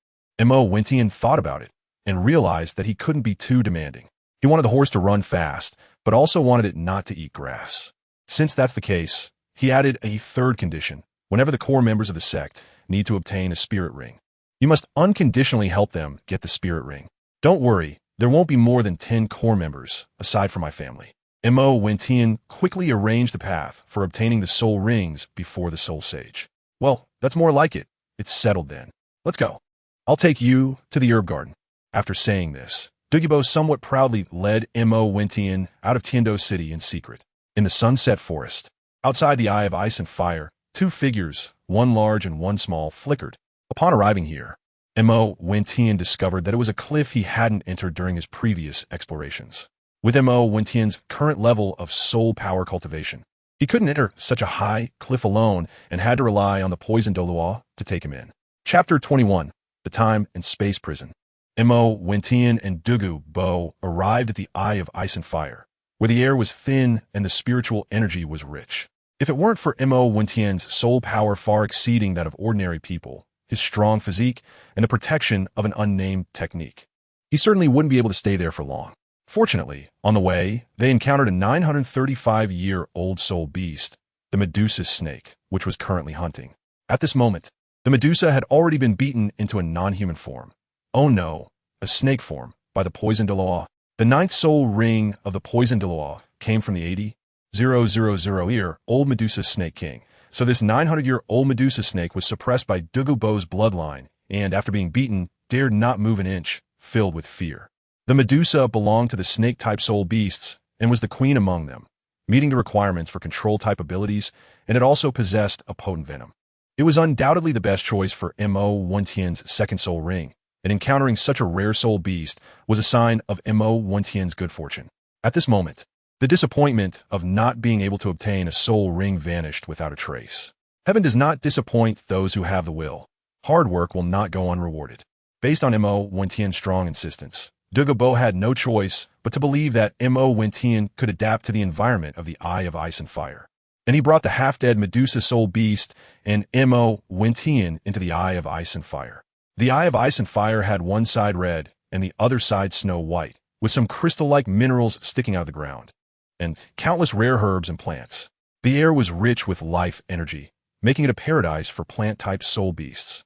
Mo Wintian thought about it and realized that he couldn't be too demanding. He wanted the horse to run fast, but also wanted it not to eat grass. Since that's the case, he added a third condition. Whenever the core members of the sect need to obtain a spirit ring, you must unconditionally help them get the spirit ring. Don't worry, there won't be more than 10 core members, aside from my family. Mo Wintian quickly arranged the path for obtaining the soul rings before the soul sage. Well, that's more like it. It's settled then. Let's go. I'll take you to the herb garden. After saying this, Douluo somewhat proudly led Mo Wintian out of Tiando City in secret. In the sunset forest, outside the Eye of Ice and Fire, two figures, one large and one small, flickered. Upon arriving here, Mo Wintian discovered that it was a cliff he hadn't entered during his previous explorations. With Mo Wintian's current level of soul power cultivation, he couldn't enter such a high cliff alone and had to rely on the poisoned Douluo to take him in. Chapter 21. The Time and Space Prison. Mo Wintian and Douluo arrived at the Eye of Ice and Fire, where the air was thin and the spiritual energy was rich. If it weren't for Mo Wintian's soul power far exceeding that of ordinary people, his strong physique, and the protection of an unnamed technique, he certainly wouldn't be able to stay there for long. Fortunately, on the way, they encountered a 935-year-old soul beast, the Medusa snake, which was currently hunting. At this moment, the Medusa had already been beaten into a non-human form. Oh no, a snake form, by the poisoned Douluo. The 9th soul ring of the poisoned Douluo came from the 80,000-year-old Medusa snake king. So this 900-year-old Medusa snake was suppressed by Douluo's bloodline, and after being beaten, dared not move an inch, filled with fear. The Medusa belonged to the snake-type soul beasts and was the queen among them, meeting the requirements for control-type abilities, and it also possessed a potent venom. It was undoubtedly the best choice for Mo Wintian's second soul ring, and encountering such a rare soul beast was a sign of Mo Wintian's good fortune. At this moment, the disappointment of not being able to obtain a soul ring vanished without a trace. Heaven does not disappoint those who have the will. Hard work will not go unrewarded. Based on Mo Wintian's strong insistence, Douluo had no choice but to believe that Mo Wintian could adapt to the environment of the Eye of Ice and Fire. And he brought the half-dead Medusa soul beast and Mo Wintian into the Eye of Ice and Fire. The Eye of Ice and Fire had one side red and the other side snow white, with some crystal-like minerals sticking out of the ground, and countless rare herbs and plants. The air was rich with life energy, making it a paradise for plant-type soul beasts.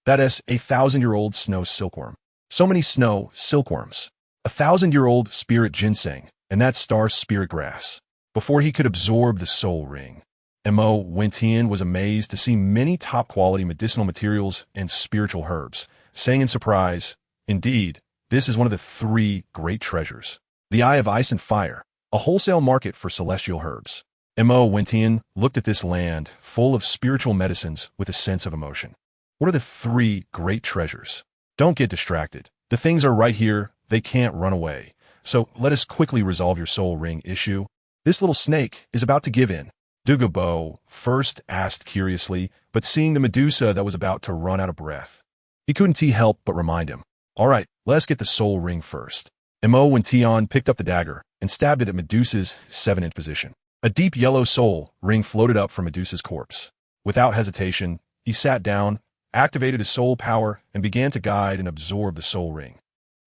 That is a 1,000-year-old snow silkworm. So many snow silkworms. A 1,000-year-old spirit ginseng, and that star spirit grass. before he could absorb the soul ring. Mo Wentian was amazed to see many top-quality medicinal materials and spiritual herbs, saying in surprise, "Indeed, this is one of the three great treasures. The Eye of Ice and Fire, a wholesale market for celestial herbs." Mo Wentian looked at this land full of spiritual medicines with a sense of emotion. What are the three great treasures? Don't get distracted. The things are right here. They can't run away. So let us quickly resolve your soul ring issue. This little snake is about to give in. Douluo first asked curiously, but seeing the Medusa that was about to run out of breath, he couldn't help but remind him. All right, let's get the soul ring first. Mo Wentian picked up the dagger and stabbed it at Medusa's 7-inch position. A deep yellow soul ring floated up from Medusa's corpse. Without hesitation, he sat down, activated his soul power, and began to guide and absorb the soul ring.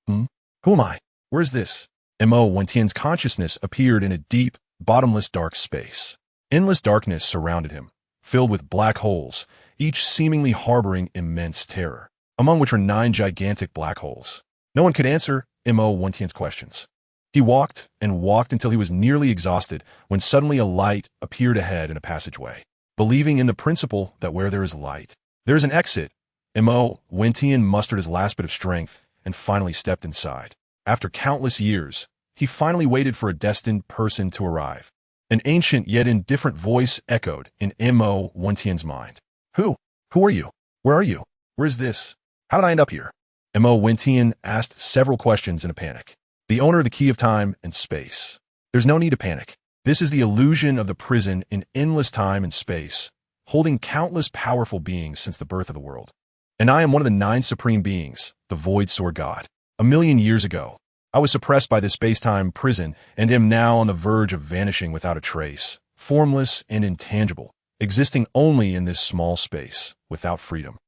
Who am I? Where's this? Mo Wentian's consciousness appeared in a deep, bottomless dark space. Endless darkness surrounded him, filled with black holes, each seemingly harboring immense terror, among which were 9 gigantic black holes. No one could answer Mo Wentian's questions. He walked and walked until he was nearly exhausted when suddenly a light appeared ahead in a passageway. Believing in the principle that where there is light, there is an exit, Mo Wentian mustered his last bit of strength and finally stepped inside. After countless years, he finally waited for a destined person to arrive. An ancient yet indifferent voice echoed in Mo Wentian's mind. Who? Who are you? Where are you? Where is this? How did I end up here? Mo Wentian asked several questions in a panic. The owner of the key of time and space. There's no need to panic. This is the illusion of the prison in endless time and space, holding countless powerful beings since the birth of the world. And I am one of the 9 supreme beings, the Void Sword God. 1,000,000 years ago, I was suppressed by this space-time prison and am now on the verge of vanishing without a trace, formless and intangible, existing only in this small space, without freedom.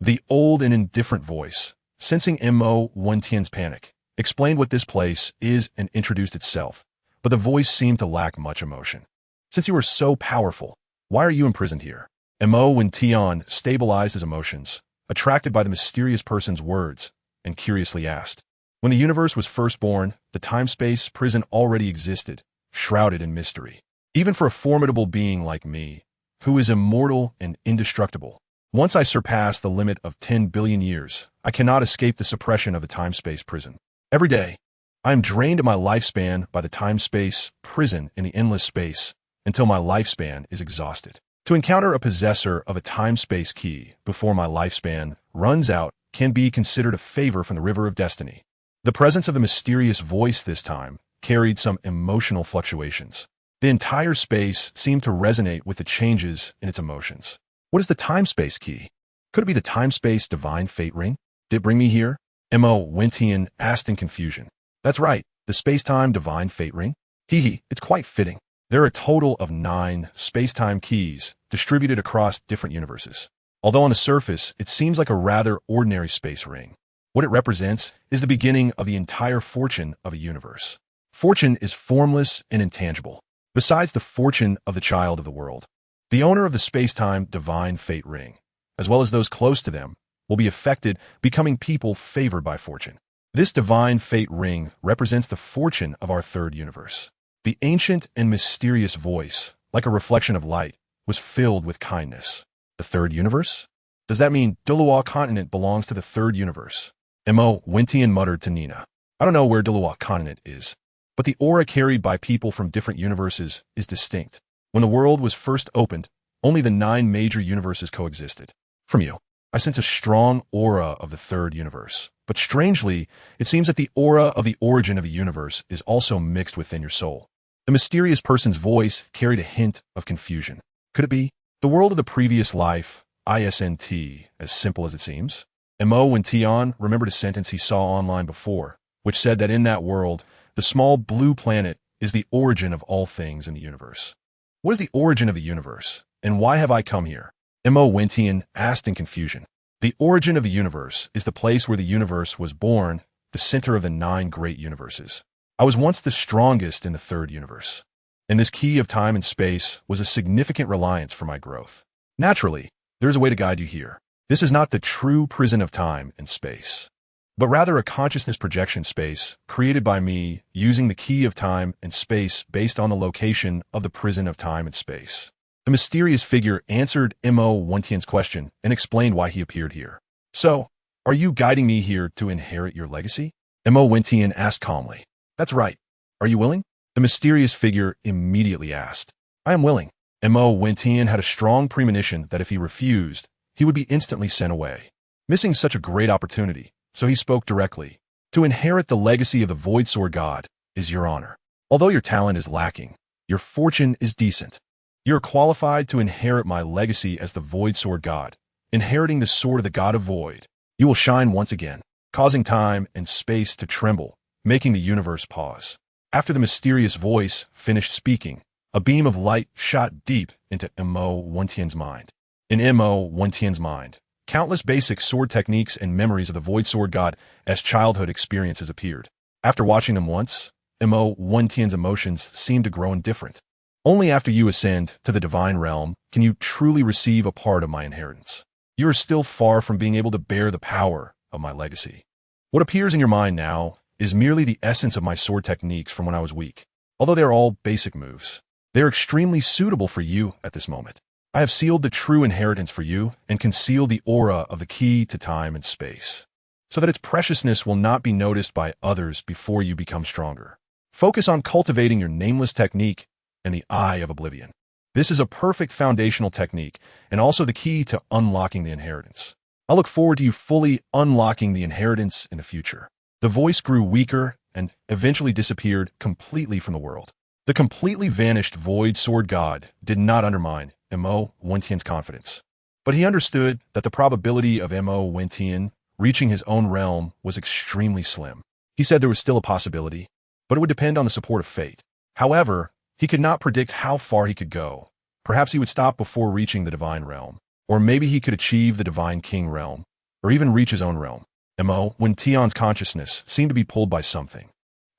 The old and indifferent voice, sensing Mo Wentian's panic, explained what this place is and introduced itself, but the voice seemed to lack much emotion. Since you are so powerful, why are you imprisoned here? Mo Wentian stabilized his emotions, attracted by the mysterious person's words, and curiously asked, when the universe was first born, the time-space prison already existed, shrouded in mystery. Even for a formidable being like me, who is immortal and indestructible, once I surpass the limit of 10 billion years, I cannot escape the suppression of the time-space prison. Every day, I am drained of my lifespan by the time-space prison in the endless space until my lifespan is exhausted. To encounter a possessor of a time-space key before my lifespan runs out can be considered a favor from the river of destiny. The presence of the mysterious voice this time carried some emotional fluctuations. The entire space seemed to resonate with the changes in its emotions. What is the time-space key? Could it be the time-space divine fate ring? Did it bring me here? Mo Wentian asked in confusion. That's right, the space-time divine fate ring. It's quite fitting. There are a total of 9 space-time keys distributed across different universes. Although on the surface, it seems like a rather ordinary space ring. What it represents is the beginning of the entire fortune of a universe. Fortune is formless and intangible. Besides the fortune of the child of the world, the owner of the space-time divine fate ring, as well as those close to them, will be affected, becoming people favored by fortune. This divine fate ring represents the fortune of our third universe. The ancient and mysterious voice, like a reflection of light, was filled with kindness. The third universe? Does that mean Douluo continent belongs to the third universe? Mo Wentian muttered to Nina. I don't know where Douluo continent is, but the aura carried by people from different universes is distinct. When the world was first opened, only the 9 major universes coexisted. From you, I sense a strong aura of the third universe. But strangely, it seems that the aura of the origin of the universe is also mixed within your soul. The mysterious person's voice carried a hint of confusion. Could it be the world of the previous life, ISNT, as simple as it seems? Mo Wentian remembered a sentence he saw online before, which said that in that world, the small blue planet is the origin of all things in the universe. What is the origin of the universe, and why have I come here? Mo Wentian asked in confusion. The origin of the universe is the place where the universe was born, the center of the 9 great universes. I was once the strongest in the third universe, and this key of time and space was a significant reliance for my growth. Naturally, there is a way to guide you here. This is not the true prison of time and space. but rather a consciousness projection space created by me using the key of time and space based on the location of the prison of time and space. The mysterious figure answered Mo Wentian's question and explained why he appeared here. So, are you guiding me here to inherit your legacy? Mo Wentian asked calmly. That's right. Are you willing? The mysterious figure immediately asked. I am willing. Mo Wentian had a strong premonition that if he refused, he would be instantly sent away, missing such a great opportunity, so he spoke directly. To inherit the legacy of the Void Sword God is your honor. Although your talent is lacking, your fortune is decent. You are qualified to inherit my legacy as the Void Sword God, inheriting the sword of the God of Void. You will shine once again, causing time and space to tremble, making the universe pause. After the mysterious voice finished speaking, a beam of light shot deep into Mo Wentian's mind. In Mo Wentian's mind, countless basic sword techniques and memories of the Void Sword God as childhood experiences appeared. After watching them once, Mo Wentian's emotions seemed to grow indifferent. Only after you ascend to the divine realm can you truly receive a part of my inheritance. You are still far from being able to bear the power of my legacy. What appears in your mind now is merely the essence of my sword techniques from when I was weak. Although they are all basic moves, they are extremely suitable for you at this moment. I have sealed the true inheritance for you and concealed the aura of the key to time and space, so that its preciousness will not be noticed by others before you become stronger. Focus on cultivating your nameless technique and the Eye of Oblivion. This is a perfect foundational technique and also the key to unlocking the inheritance. I look forward to you fully unlocking the inheritance in the future. The voice grew weaker and eventually disappeared completely from the world. The completely vanished Void Sword God did not undermine Mo Wentian's confidence, but he understood that the probability of Mo Wentian reaching his own realm was extremely slim. He said there was still a possibility, but it would depend on the support of fate. However, he could not predict how far he could go. Perhaps he would stop before reaching the divine realm, or maybe he could achieve the divine king realm, or even reach his own realm. Mo Wentian's consciousness seemed to be pulled by something,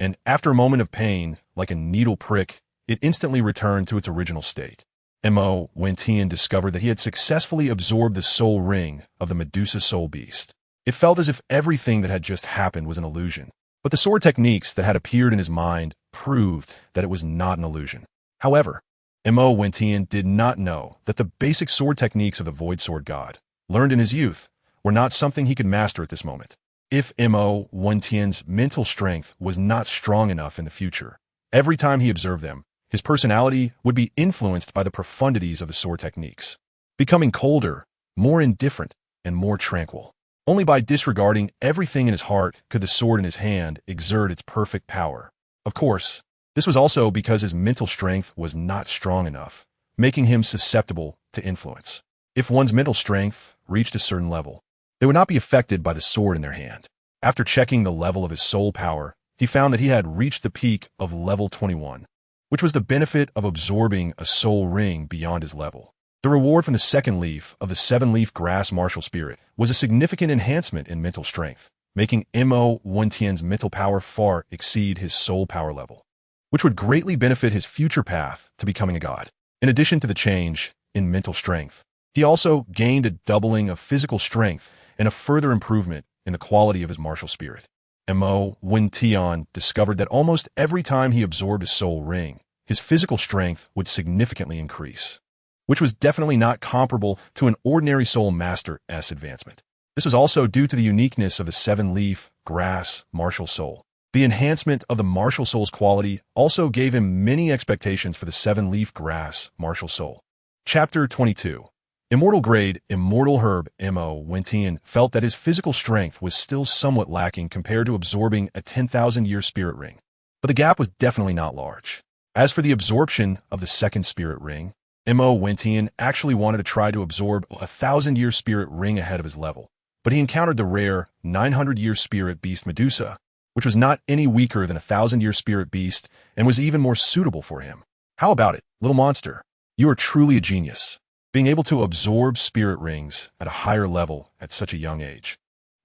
and after a moment of pain, like a needle prick, it instantly returned to its original state. Mo Wentian discovered that he had successfully absorbed the soul ring of the Medusa soul beast. It felt as if everything that had just happened was an illusion, but the sword techniques that had appeared in his mind proved that it was not an illusion. However, Mo Wentian did not know that the basic sword techniques of the Void Sword God, learned in his youth, were not something he could master at this moment. If Mo Wentian's mental strength was not strong enough in the future, every time he observed them, his personality would be influenced by the profundities of the sword techniques, becoming colder, more indifferent, and more tranquil. Only by disregarding everything in his heart could the sword in his hand exert its perfect power. Of course, this was also because his mental strength was not strong enough, making him susceptible to influence. If one's mental strength reached a certain level, they would not be affected by the sword in their hand. After checking the level of his soul power, he found that he had reached the peak of level 21, which was the benefit of absorbing a soul ring beyond his level. The reward from the second leaf of the seven-leaf grass martial spirit was a significant enhancement in mental strength, making Mo Wentian's mental power far exceed his soul power level, which would greatly benefit his future path to becoming a god. In addition to the change in mental strength, he also gained a doubling of physical strength and a further improvement in the quality of his martial spirit. Mo Wentian discovered that almost every time he absorbed a soul ring, his physical strength would significantly increase, which was definitely not comparable to an ordinary soul master's advancement. This was also due to the uniqueness of the seven-leaf grass MartialSoul. The enhancement of the MartialSoul's quality also gave him many expectations for the seven-leaf grass MartialSoul. Chapter 22. Immortal Grade Immortal Herb. Mo Wentian felt that his physical strength was still somewhat lacking compared to absorbing a 10,000-year spirit ring, but the gap was definitely not large. As for the absorption of the second spirit ring, Mo Wentian actually wanted to try to absorb a 1,000-year spirit ring ahead of his level, but he encountered the rare 900-year spirit beast Medusa, which was not any weaker than a 1,000-year spirit beast and was even more suitable for him. How about it, little monster? You are truly a genius, being able to absorb spirit rings at a higher level at such a young age.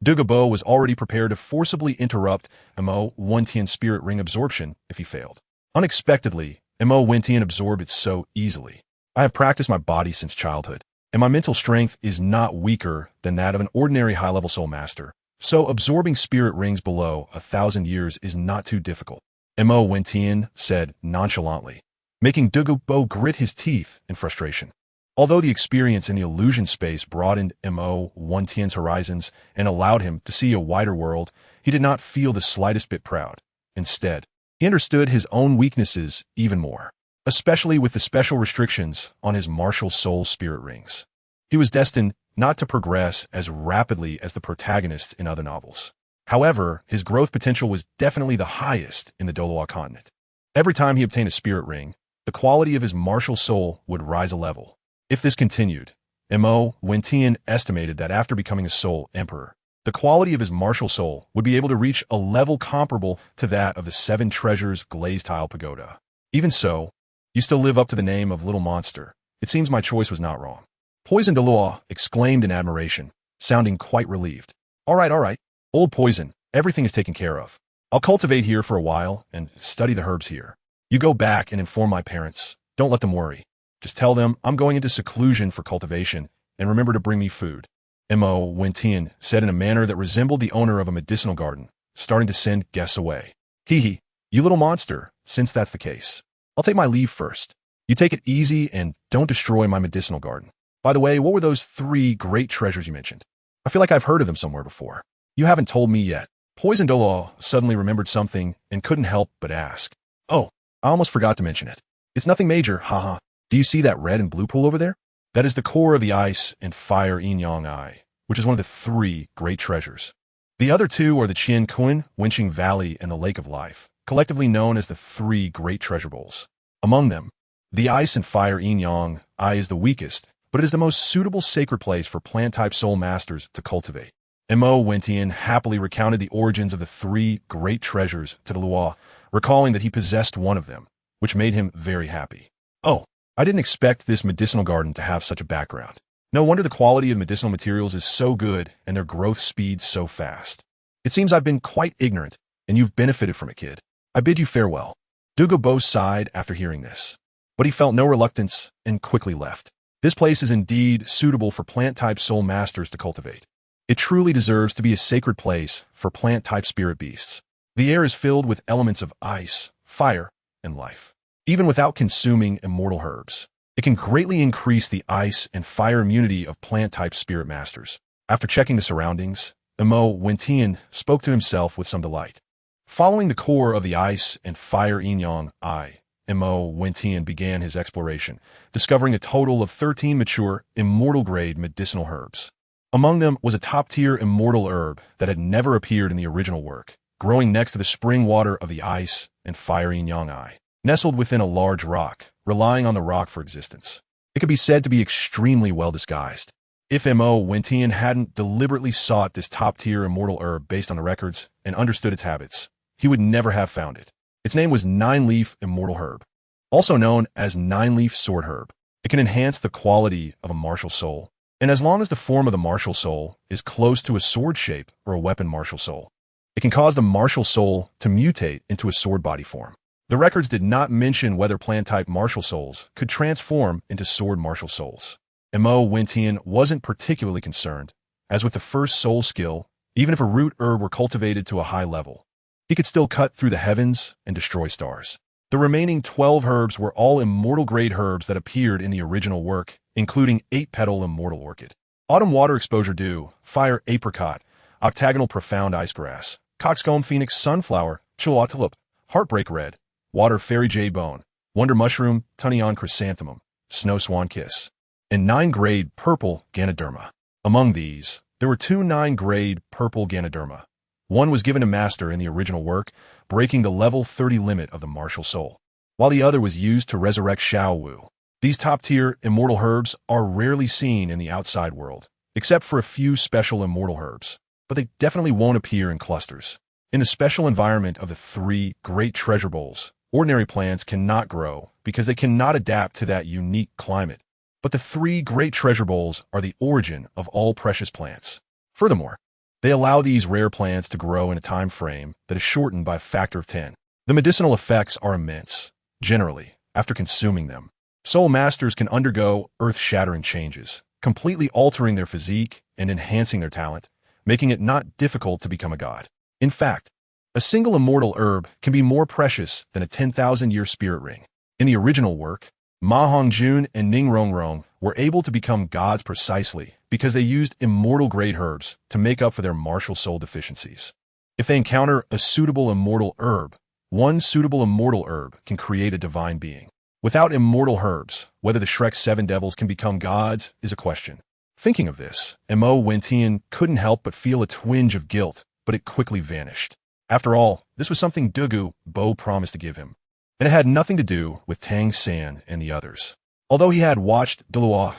Douluo was already prepared to forcibly interrupt Mo Wentian's spirit ring absorption if he failed. Unexpectedly, Mo Wentian absorbed it so easily. I have practiced my body since childhood, and my mental strength is not weaker than that of an ordinary high-level soul master, So absorbing spirit rings below 1,000 years is not too difficult, Mo Wentian said nonchalantly, making Douluo grit his teeth in frustration. Although the experience in the illusion space broadened Mo Wentian's horizons and allowed him to see a wider world, he did not feel the slightest bit proud. Instead, he understood his own weaknesses even more, especially with the special restrictions on his MartialSoul spirit rings. He was destined not to progress as rapidly as the protagonists in other novels. However, his growth potential was definitely the highest in the Douluo continent. Every time he obtained a spirit ring, the quality of his MartialSoul would rise a level. If this continued, Mo Wentian estimated that after becoming a Soul Emperor, the quality of his MartialSoul would be able to reach a level comparable to that of the Seven Treasures glazed tile pagoda. Even so, you still live up to the name of Little Monster. It seems my choice was not wrong. Poison Douluo exclaimed in admiration, sounding quite relieved. All right. Old Poison, everything is taken care of. I'll cultivate here for a while and study the herbs here. You go back and inform my parents. Don't let them worry. Just tell them I'm going into seclusion for cultivation, and remember to bring me food. Mo Wentian said in a manner that resembled the owner of a medicinal garden, starting to send guests away. Hee, you little monster, since that's the case. I'll take my leave first. You take it easy and don't destroy my medicinal garden. By the way, what were those 3 great treasures you mentioned? I feel like I've heard of them somewhere before. You haven't told me yet. Poison Douluo suddenly remembered something and couldn't help but ask. Oh, I almost forgot to mention it. It's nothing major, haha. Do you see that red and blue pool over there? That is the core of the ice and fire yin-yang eye, which is one of the 3 great treasures. The other 2 are the Qian Kun, Wenqing Valley, and the Lake of Life, collectively known as the 3 great treasure bowls. Among them, the ice and fire yin-yang eye is the weakest, but it is the most suitable sacred place for plant-type soul masters to cultivate. Mo Wentian happily recounted the origins of the 3 great treasures to Douluo, recalling that he possessed one of them, which made him very happy. Oh, I didn't expect this medicinal garden to have such a background. No wonder the quality of medicinal materials is so good and their growth speed so fast. It seems I've been quite ignorant, and you've benefited from it, kid. I bid you farewell. Douluo sighed after hearing this, but he felt no reluctance and quickly left. This place is indeed suitable for plant-type soul masters to cultivate. It truly deserves to be a sacred place for plant-type spirit beasts. The air is filled with elements of ice, fire, and life. Even without consuming immortal herbs, it can greatly increase the ice and fire immunity of plant-type spirit masters. After checking the surroundings, Mo Wentian spoke to himself with some delight. Following the core of the ice and fire yin-yang eye, Mo Wentian began his exploration, discovering a total of 13 mature, immortal-grade medicinal herbs. Among them was a top-tier immortal herb that had never appeared in the original work, growing next to the spring water of the ice and fire yin-yang eye, nestled within a large rock, relying on the rock for existence. It could be said to be extremely well disguised. If Mo Wentian hadn't deliberately sought this top-tier immortal herb based on the records and understood its habits, he would never have found it. Its name was 9-Leaf Immortal Herb, also known as 9-Leaf Sword Herb. It can enhance the quality of a MartialSoul, and as long as the form of the MartialSoul is close to a sword shape or a weapon MartialSoul, it can cause the MartialSoul to mutate into a sword body form. The records did not mention whether plant-type MartialSouls could transform into sword MartialSouls. Mo Wentian wasn't particularly concerned, as with the first soul skill, even if a root herb were cultivated to a high level, he could still cut through the heavens and destroy stars. The remaining 12 herbs were all immortal-grade herbs that appeared in the original work, including 8-petal immortal orchid, autumn water exposure dew, fire apricot, octagonal profound ice grass, coxcomb phoenix sunflower, chilwa tulip, heartbreak red, water fairy jade bone, wonder mushroom, tunneon chrysanthemum, snow swan kiss, and 9-grade purple ganoderma. Among these, there were 2 9-grade purple ganoderma. One was given to Master in the original work, breaking the level 30 limit of the MartialSoul, while the other was used to resurrect Xiao Wu. These top-tier immortal herbs are rarely seen in the outside world, except for a few special immortal herbs, but they definitely won't appear in clusters. In the special environment of the 3 great treasure bowls, ordinary plants cannot grow because they cannot adapt to that unique climate. But the 3 great treasure bowls are the origin of all precious plants. Furthermore, they allow these rare plants to grow in a time frame that is shortened by a factor of 10. The medicinal effects are immense. Generally, after consuming them, soul masters can undergo earth-shattering changes, completely altering their physique and enhancing their talent, making it not difficult to become a god. In fact, a single immortal herb can be more precious than a 10,000-year spirit ring. In the original work, Ma Hongjun and Ning Rongrong were able to become gods precisely because they used immortal-grade herbs to make up for their martial soul deficiencies. If they encounter a suitable immortal herb, one suitable immortal herb can create a divine being. Without immortal herbs, whether the Shrek 7 devils can become gods is a question. Thinking of this, Mo Wentian couldn't help but feel a twinge of guilt, but it quickly vanished. After all, this was something Douluo Bo promised to give him, and it had nothing to do with Tang San and the others. Although he had watched Douluo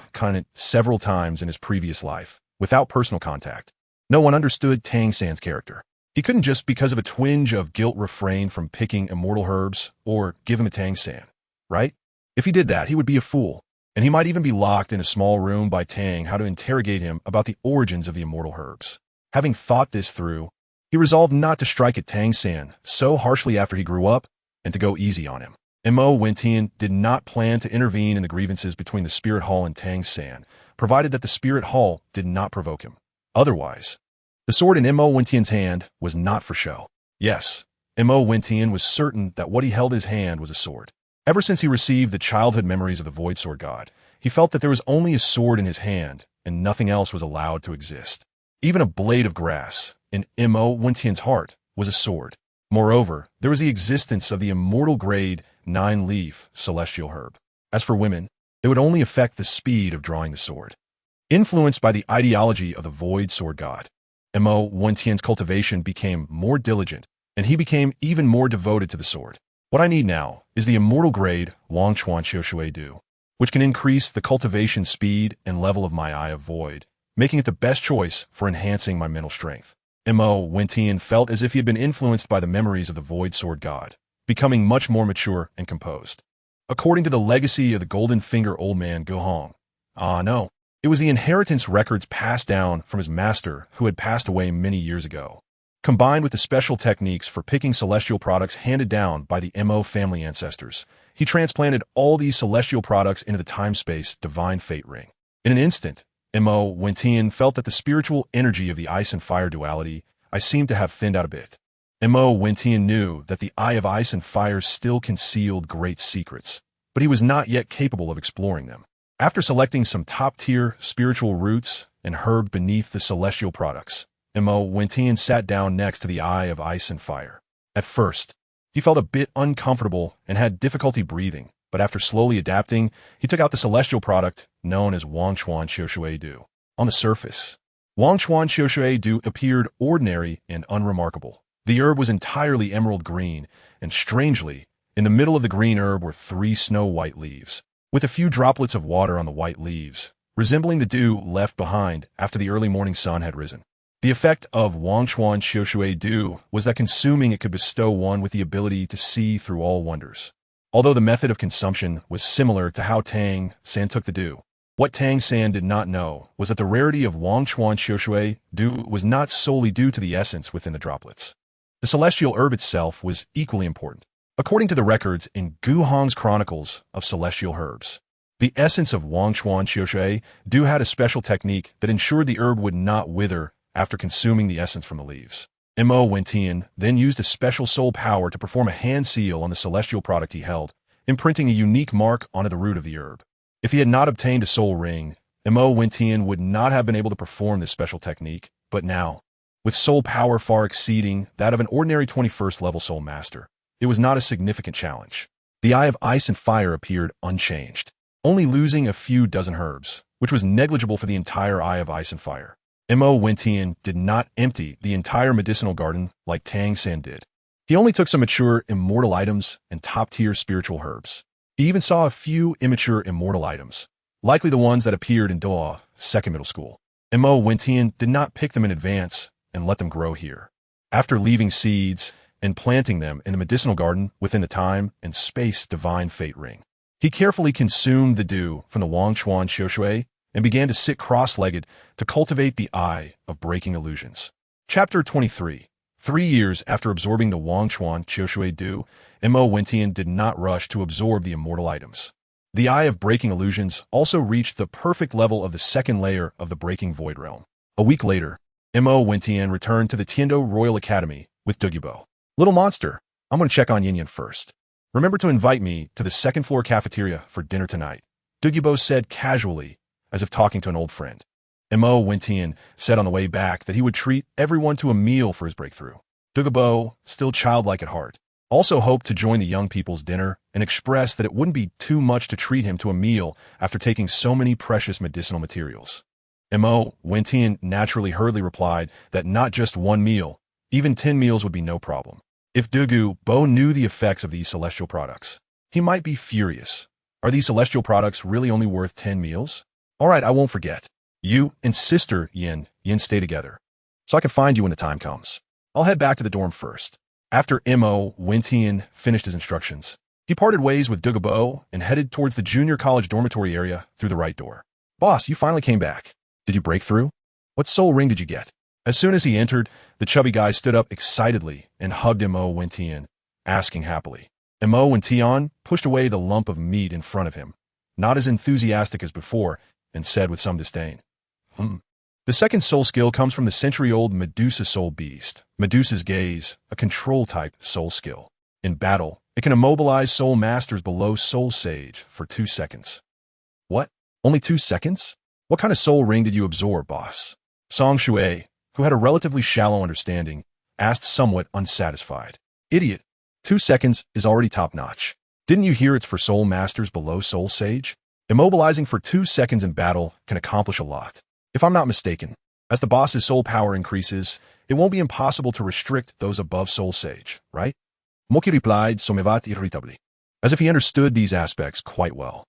several times in his previous life, without personal contact, no one understood Tang San's character. He couldn't just because of a twinge of guilt refrain from picking immortal herbs or give him a Tang San, right? If he did that, he would be a fool, and he might even be locked in a small room by Tang how to interrogate him about the origins of the immortal herbs. Having thought this through, he resolved not to strike at Tang San so harshly after he grew up and to go easy on him. Mo Wentian did not plan to intervene in the grievances between the Spirit Hall and Tang San, provided that the Spirit Hall did not provoke him. Otherwise, the sword in Mo Wentian's hand was not for show. Yes, Mo Wentian was certain that what he held in his hand was a sword. Ever since he received the childhood memories of the Void Sword God, he felt that there was only a sword in his hand and nothing else was allowed to exist. Even a blade of grass in Mo Wentian's heart was a sword. Moreover, there was the existence of the immortal grade 9-leaf celestial herb. As for women, it would only affect the speed of drawing the sword. Influenced by the ideology of the Void Sword God, Mo Wentian's cultivation became more diligent, and he became even more devoted to the sword. What I need now is the immortal grade Wangchuan Xiushui Du, which can increase the cultivation speed and level of my Eye of Void, making it the best choice for enhancing my mental strength. Mo Wentian felt as if he had been influenced by the memories of the Void Sword God, becoming much more mature and composed. According to the legacy of the Golden Finger Old Man Gohong, no, it was the inheritance records passed down from his master who had passed away many years ago. Combined with the special techniques for picking celestial products handed down by the Mo family ancestors, he transplanted all these celestial products into the time-space divine fate ring. In an instant, Mo Wentian felt that the spiritual energy of the ice and fire duality I seemed to have thinned out a bit. Mo Wentian knew that the eye of ice and fire still concealed great secrets, but he was not yet capable of exploring them. After selecting some top-tier spiritual roots and herb beneath the celestial products, Mo Wentian sat down next to the eye of ice and fire. At first, he felt a bit uncomfortable and had difficulty breathing, but after slowly adapting, he took out the celestial product known as Wangchuan Xiushui Du. On the surface, Wangchuan Xiushui Du appeared ordinary and unremarkable. The herb was entirely emerald green, and strangely, in the middle of the green herb were 3 snow-white leaves, with a few droplets of water on the white leaves, resembling the dew left behind after the early morning sun had risen. The effect of Wangchuan Xiushui Du was that consuming it could bestow one with the ability to see through all wonders. Although the method of consumption was similar to how Tang San took the dew, what Tang San did not know was that the rarity of Wangchuan Xiushui Du was not solely due to the essence within the droplets. The celestial herb itself was equally important. According to the records in Gu Hong's Chronicles of Celestial Herbs, the essence of Wangchuan Xiushui Du had a special technique that ensured the herb would not wither after consuming the essence from the leaves. Mo Wentian then used a special soul power to perform a hand seal on the celestial product he held, imprinting a unique mark onto the root of the herb. If he had not obtained a soul ring, Mo Wentian would not have been able to perform this special technique, but now, with soul power far exceeding that of an ordinary 21st level soul master, it was not a significant challenge. The eye of ice and fire appeared unchanged, only losing a few dozen herbs, which was negligible for the entire eye of ice and fire. Mo Wentian did not empty the entire medicinal garden like Tang San did. He only took some mature immortal items and top-tier spiritual herbs. He even saw a few immature immortal items, likely the ones that appeared in Douluo second middle school. Mo Wentian did not pick them in advance and let them grow here. After leaving seeds and planting them in the medicinal garden within the time and space divine fate ring, he carefully consumed the dew from the Wangchuan Xiushui and began to sit cross-legged to cultivate the eye of breaking illusions. Chapter 23. 3 years after absorbing the Wangchuan Xiushui Du, Mo Wentian did not rush to absorb the immortal items. The eye of breaking illusions also reached the perfect level of the second layer of the breaking void realm. A week later, Mo Wentian returned to the Tiando Royal Academy with Douluo. Little monster, I'm going to check on Yin first. Remember to invite me to the second-floor cafeteria for dinner tonight, Douluo said casually, as if talking to an old friend. Mo Wentian said on the way back that he would treat everyone to a meal for his breakthrough. Douluo, still childlike at heart, also hoped to join the young people's dinner and expressed that it wouldn't be too much to treat him to a meal after taking so many precious medicinal materials. Mo Wentian naturally hurriedly replied that not just one meal, even 10 meals would be no problem. If Douluo knew the effects of these celestial products, he might be furious. Are these celestial products really only worth 10 meals? All right, I won't forget. You and Sister Yin stay together, so I can find you when the time comes. I'll head back to the dorm first. After Mo Wentian finished his instructions, he parted ways with Douluo and headed towards the junior college dormitory area through the right door. Boss, you finally came back. Did you break through? What soul ring did you get? As soon as he entered, the chubby guy stood up excitedly and hugged Mo Wentian, asking happily. Mo Wentian pushed away the lump of meat in front of him, not as enthusiastic as before, and said with some disdain, The second soul skill comes from the century-old Medusa soul beast, Medusa's gaze, a control-type soul skill. In battle, it can immobilize soul masters below soul sage for 2 seconds. What? Only 2 seconds? What kind of soul ring did you absorb, boss? Song Shui, who had a relatively shallow understanding, asked somewhat unsatisfied. Idiot, 2 seconds is already top-notch. Didn't you hear it's for soul masters below soul sage? Immobilizing for 2 seconds in battle can accomplish a lot. If I'm not mistaken, as the boss's soul power increases, it won't be impossible to restrict those above soul sage, right? Moki replied sommevat irritably, as if he understood these aspects quite well.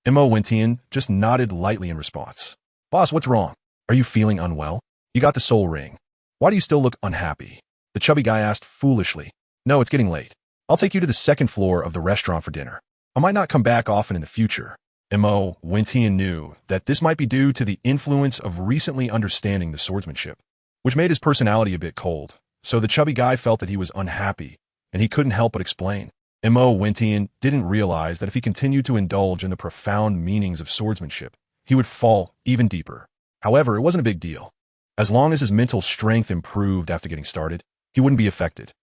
Mo Wentian just nodded lightly in response. Boss, what's wrong? Are you feeling unwell? You got the soul ring. Why do you still look unhappy? The chubby guy asked foolishly. No, it's getting late. I'll take you to the second floor of the restaurant for dinner. I might not come back often in the future. Mo Wentian knew that this might be due to the influence of recently understanding the swordsmanship, which made his personality a bit cold, so the chubby guy felt that he was unhappy, and he couldn't help but explain. Mo Wentian didn't realize that if he continued to indulge in the profound meanings of swordsmanship, he would fall even deeper. However, it wasn't a big deal. As long as his mental strength improved after getting started, he wouldn't be affected.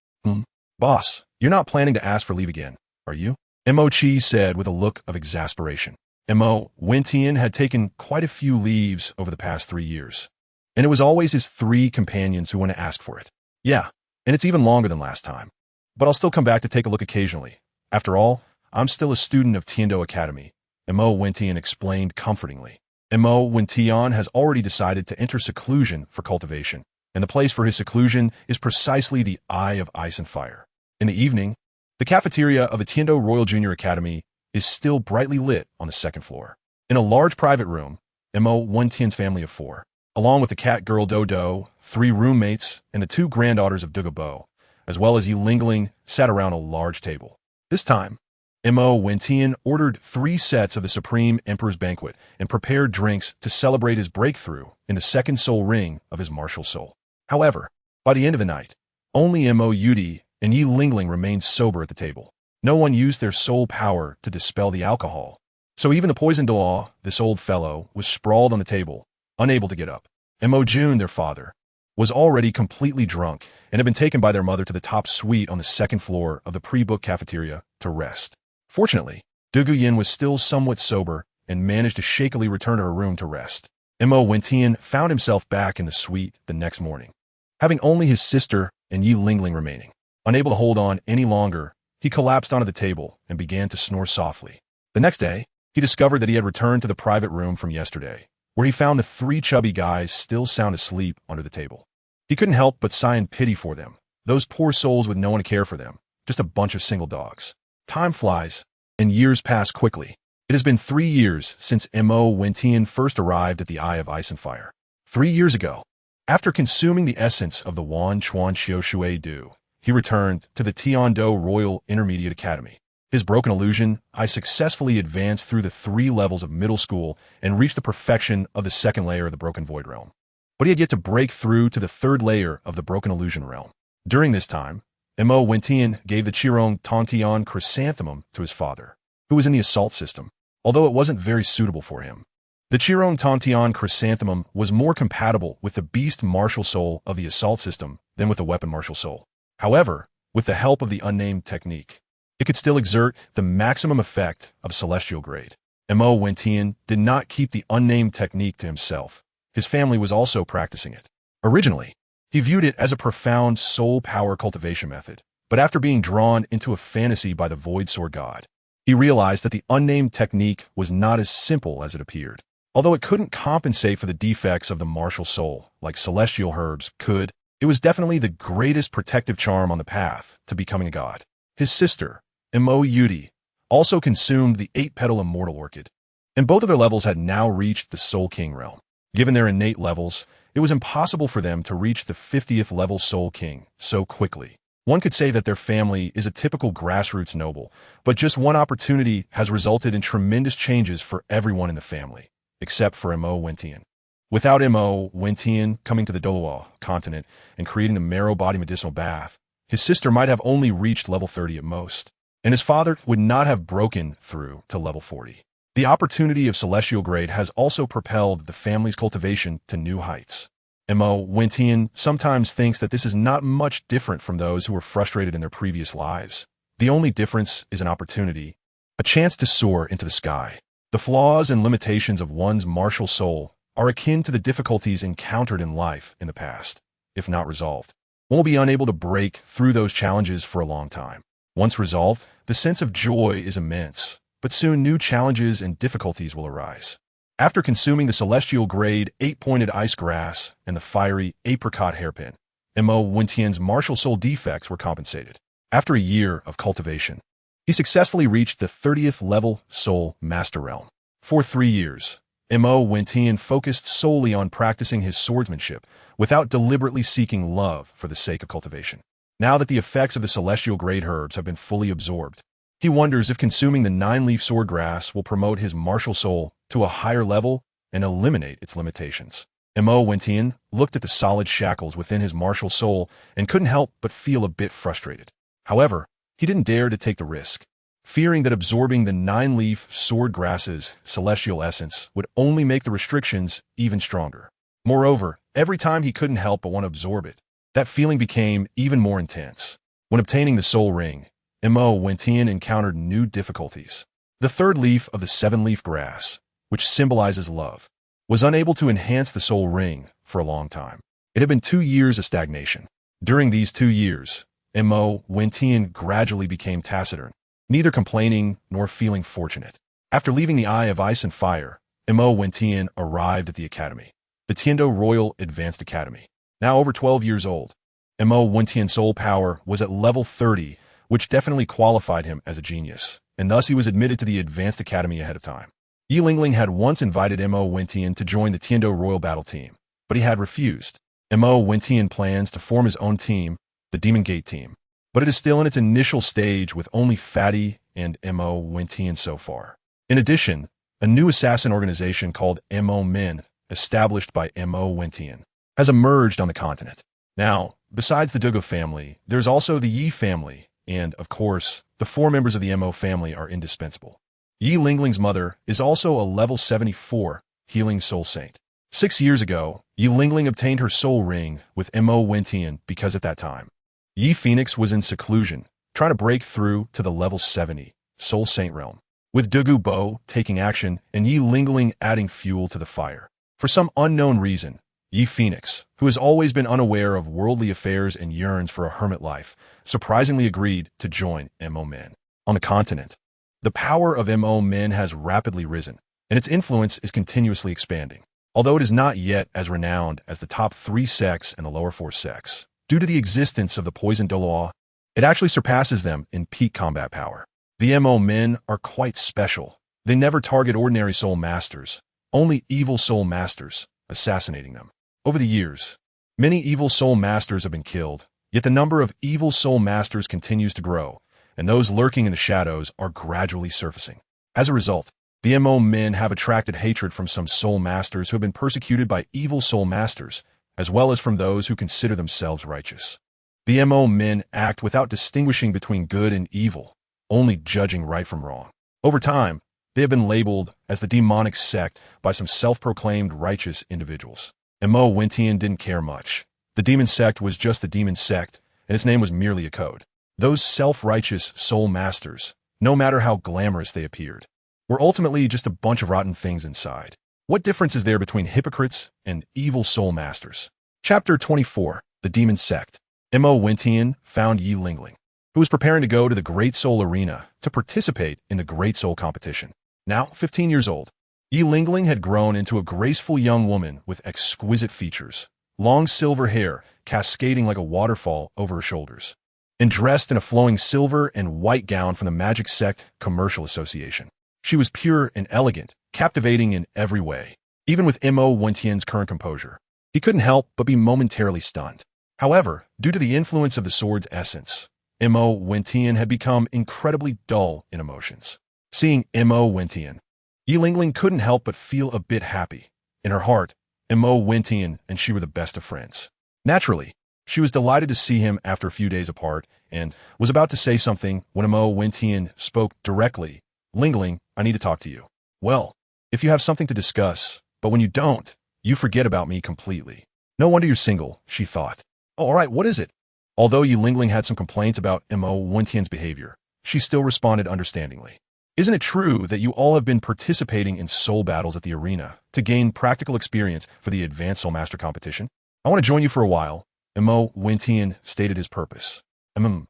Boss, you're not planning to ask for leave again, are you? Mo Chi said with a look of exasperation. Mo Wentian had taken quite a few leaves over the past 3 years, and it was always his 3 companions who went to ask for it. Yeah, and it's even longer than last time. But I'll still come back to take a look occasionally. After all, I'm still a student of Tiando Academy, Mo Wentian explained comfortingly. Mo Wentian has already decided to enter seclusion for cultivation, and the place for his seclusion is precisely the Eye of Ice and Fire. In the evening, the cafeteria of the Tiando Royal Junior Academy is still brightly lit on the second floor. In a large private room, Mo Wentian's family of 4, along with the cat girl Dodo, 3 roommates, and the 2 granddaughters of Douluo, as well as Yi Lingling, sat around a large table. This time, Mo Wentian ordered 3 sets of the Supreme Emperor's Banquet and prepared drinks to celebrate his breakthrough in the second soul ring of his martial soul. However, by the end of the night, only Mo Yudi and Yi Lingling remained sober at the table. No one used their soul power to dispel the alcohol. So even the poisoned Douluo, this old fellow, was sprawled on the table, unable to get up. Mo Jun, their father, was already completely drunk and had been taken by their mother to the top suite on the second floor of the pre-booked cafeteria to rest. Fortunately, Douluo Yin was still somewhat sober and managed to shakily return to her room to rest. Mo Wentian found himself back in the suite the next morning, having only his sister and Yi Lingling remaining. Unable to hold on any longer, he collapsed onto the table and began to snore softly. The next day, he discovered that he had returned to the private room from yesterday, where he found the 3 chubby guys still sound asleep under the table. He couldn't help but sigh in pity for them, those poor souls with no one to care for them, just a bunch of single dogs. Time flies, and years pass quickly. It has been 3 years since Mo Wentian first arrived at the Eye of Ice and Fire. 3 years ago, after consuming the essence of the Wan Chuan Xiao Shui Du, he returned to the Tiando Royal Intermediate Academy. His broken illusion, I successfully advanced through the 3 levels of middle school and reached the perfection of the 2nd layer of the Broken Void Realm. But he had yet to break through to the 3rd layer of the Broken Illusion Realm. During this time, Mo Wentian gave the Qirong Tontian Chrysanthemum to his father, who was in the assault system, although it wasn't very suitable for him. The Chiron Tantian chrysanthemum was more compatible with the beast MartialSoul of the assault system than with the weapon MartialSoul. However, with the help of the unnamed technique, it could still exert the maximum effect of celestial grade. Mo Wentian did not keep the unnamed technique to himself. His family was also practicing it. Originally, he viewed it as a profound soul power cultivation method, but after being drawn into a fantasy by the Void Sword God, he realized that the unnamed technique was not as simple as it appeared. Although it couldn't compensate for the defects of the MartialSoul, like celestial herbs could, it was definitely the greatest protective charm on the path to becoming a god. His sister, Mo Yudi, also consumed the 8-petal immortal orchid, and both of their levels had now reached the Soul King realm. Given their innate levels, it was impossible for them to reach the 50th level Soul King so quickly. One could say that their family is a typical grassroots noble, but just one opportunity has resulted in tremendous changes for everyone in the family, except for Mo Wentian. Without Mo Wentian coming to the Douluo continent and creating the marrow body medicinal bath, his sister might have only reached level 30 at most, and his father would not have broken through to level 40. The opportunity of celestial grade has also propelled the family's cultivation to new heights. Mo Wentian sometimes thinks that this is not much different from those who were frustrated in their previous lives. The only difference is an opportunity, a chance to soar into the sky. The flaws and limitations of one's MartialSoul are akin to the difficulties encountered in life in the past. If not resolved, one will be unable to break through those challenges for a long time. Once resolved, the sense of joy is immense, but soon new challenges and difficulties will arise. After consuming the celestial grade 8-pointed ice grass and the fiery apricot hairpin, Mo Wentian's MartialSoul defects were compensated. After a year of cultivation, he successfully reached the 30th level Soul Master Realm. For 3 years, Mo Wentian focused solely on practicing his swordsmanship without deliberately seeking love for the sake of cultivation. Now that the effects of the celestial grade herbs have been fully absorbed, he wonders if consuming the 9-leaf swordgrass will promote his MartialSoul to a higher level and eliminate its limitations. Mo Wentian looked at the solid shackles within his MartialSoul and couldn't help but feel a bit frustrated. However, he didn't dare to take the risk, fearing that absorbing the 9-leaf swordgrass's celestial essence would only make the restrictions even stronger. Moreover, every time he couldn't help but want to absorb it, that feeling became even more intense. When obtaining the Soul Ring, Mo Wentian encountered new difficulties. The 3rd leaf of the 7-leaf grass, which symbolizes love, was unable to enhance the Soul Ring for a long time. It had been 2 years of stagnation. During these 2 years, Mo Wentian gradually became taciturn, neither complaining nor feeling fortunate. After leaving the Eye of Ice and Fire, Mo Wentian arrived at the academy, the Tiendo Royal Advanced Academy. Now over 12 years old, Mo Wentian's soul power was at level 30, which definitely qualified him as a genius, and thus he was admitted to the Advanced Academy ahead of time. Yi Lingling had once invited Mo Wentian to join the Tiendo Royal Battle Team, but he had refused. Mo Wentian plans to form his own team, the Demon Gate team, but it is still in its initial stage with only Fatty and Mo Wentian so far. In addition, a new assassin organization called Mo Men, established by Mo Wentian, has emerged on the continent. Now, besides the Douluo family, there's also the Yi family, and, of course, the 4 members of the Mo family are indispensable. Yi Lingling's mother is also a level 74 healing soul saint. 6 years ago, Yi Lingling obtained her soul ring with Mo Wentian because at that time, Yi Phoenix was in seclusion, trying to break through to the level 70 soul saint realm, with Douluo Bo taking action and Yi Lingling adding fuel to the fire. For some unknown reason, Yi Phoenix, who has always been unaware of worldly affairs and yearns for a hermit life, surprisingly agreed to join Mo Men. On the continent, the power of Mo Men has rapidly risen, and its influence is continuously expanding. Although it is not yet as renowned as the top 3 sects and the lower 4 sects, due to the existence of the poison Douluo, it actually surpasses them in peak combat power. The Mo Men are quite special. They never target ordinary soul masters, only evil soul masters, assassinating them. Over the years, many evil soul masters have been killed, yet the number of evil soul masters continues to grow, and those lurking in the shadows are gradually surfacing. As a result, the Mo Men have attracted hatred from some soul masters who have been persecuted by evil soul masters, as well as from those who consider themselves righteous. The Mo Men act without distinguishing between good and evil, only judging right from wrong. Over time, They have been labeled as the demonic sect by some self-proclaimed righteous individuals. And Mo Wintian didn't care much. The demon sect was just the demon sect, and its name was merely a code. Those self-righteous soul masters, no matter how glamorous they appeared, were ultimately just a bunch of rotten things inside. What difference is there between hypocrites and evil soul masters? Chapter 24. The Demon Sect. Mo Wintian found Yi Lingling, who was preparing to go to the Great Soul Arena to participate in the Great Soul competition. Now 15 years old, Yi Lingling had grown into a graceful young woman with exquisite features, long silver hair cascading like a waterfall over her shoulders, and dressed in a flowing silver and white gown from the Magic Sect Commercial Association. She was pure and elegant, captivating in every way. Even with Mo Wintian's current composure, he couldn't help but be momentarily stunned. However, due to the influence of the sword's essence, Mo Wintian had become incredibly dull in emotions. Seeing Mo Wintian, Yi Lingling couldn't help but feel a bit happy. In her heart, Mo Wintian and she were the best of friends. Naturally, she was delighted to see him after a few days apart and was about to say something when Mo Wintian spoke directly. "Lingling, I need to talk to you." "Well, if you have something to discuss, but when you don't, you forget about me completely. No wonder you're single," she thought. "Oh, all right, what is it?" Although Yi Lingling had some complaints about Mo Wintian's behavior, she still responded understandingly. "Isn't it true that you all have been participating in soul battles at the arena to gain practical experience for the Advanced Soul Master competition? I want to join you for a while." Mo Wintian stated his purpose. Then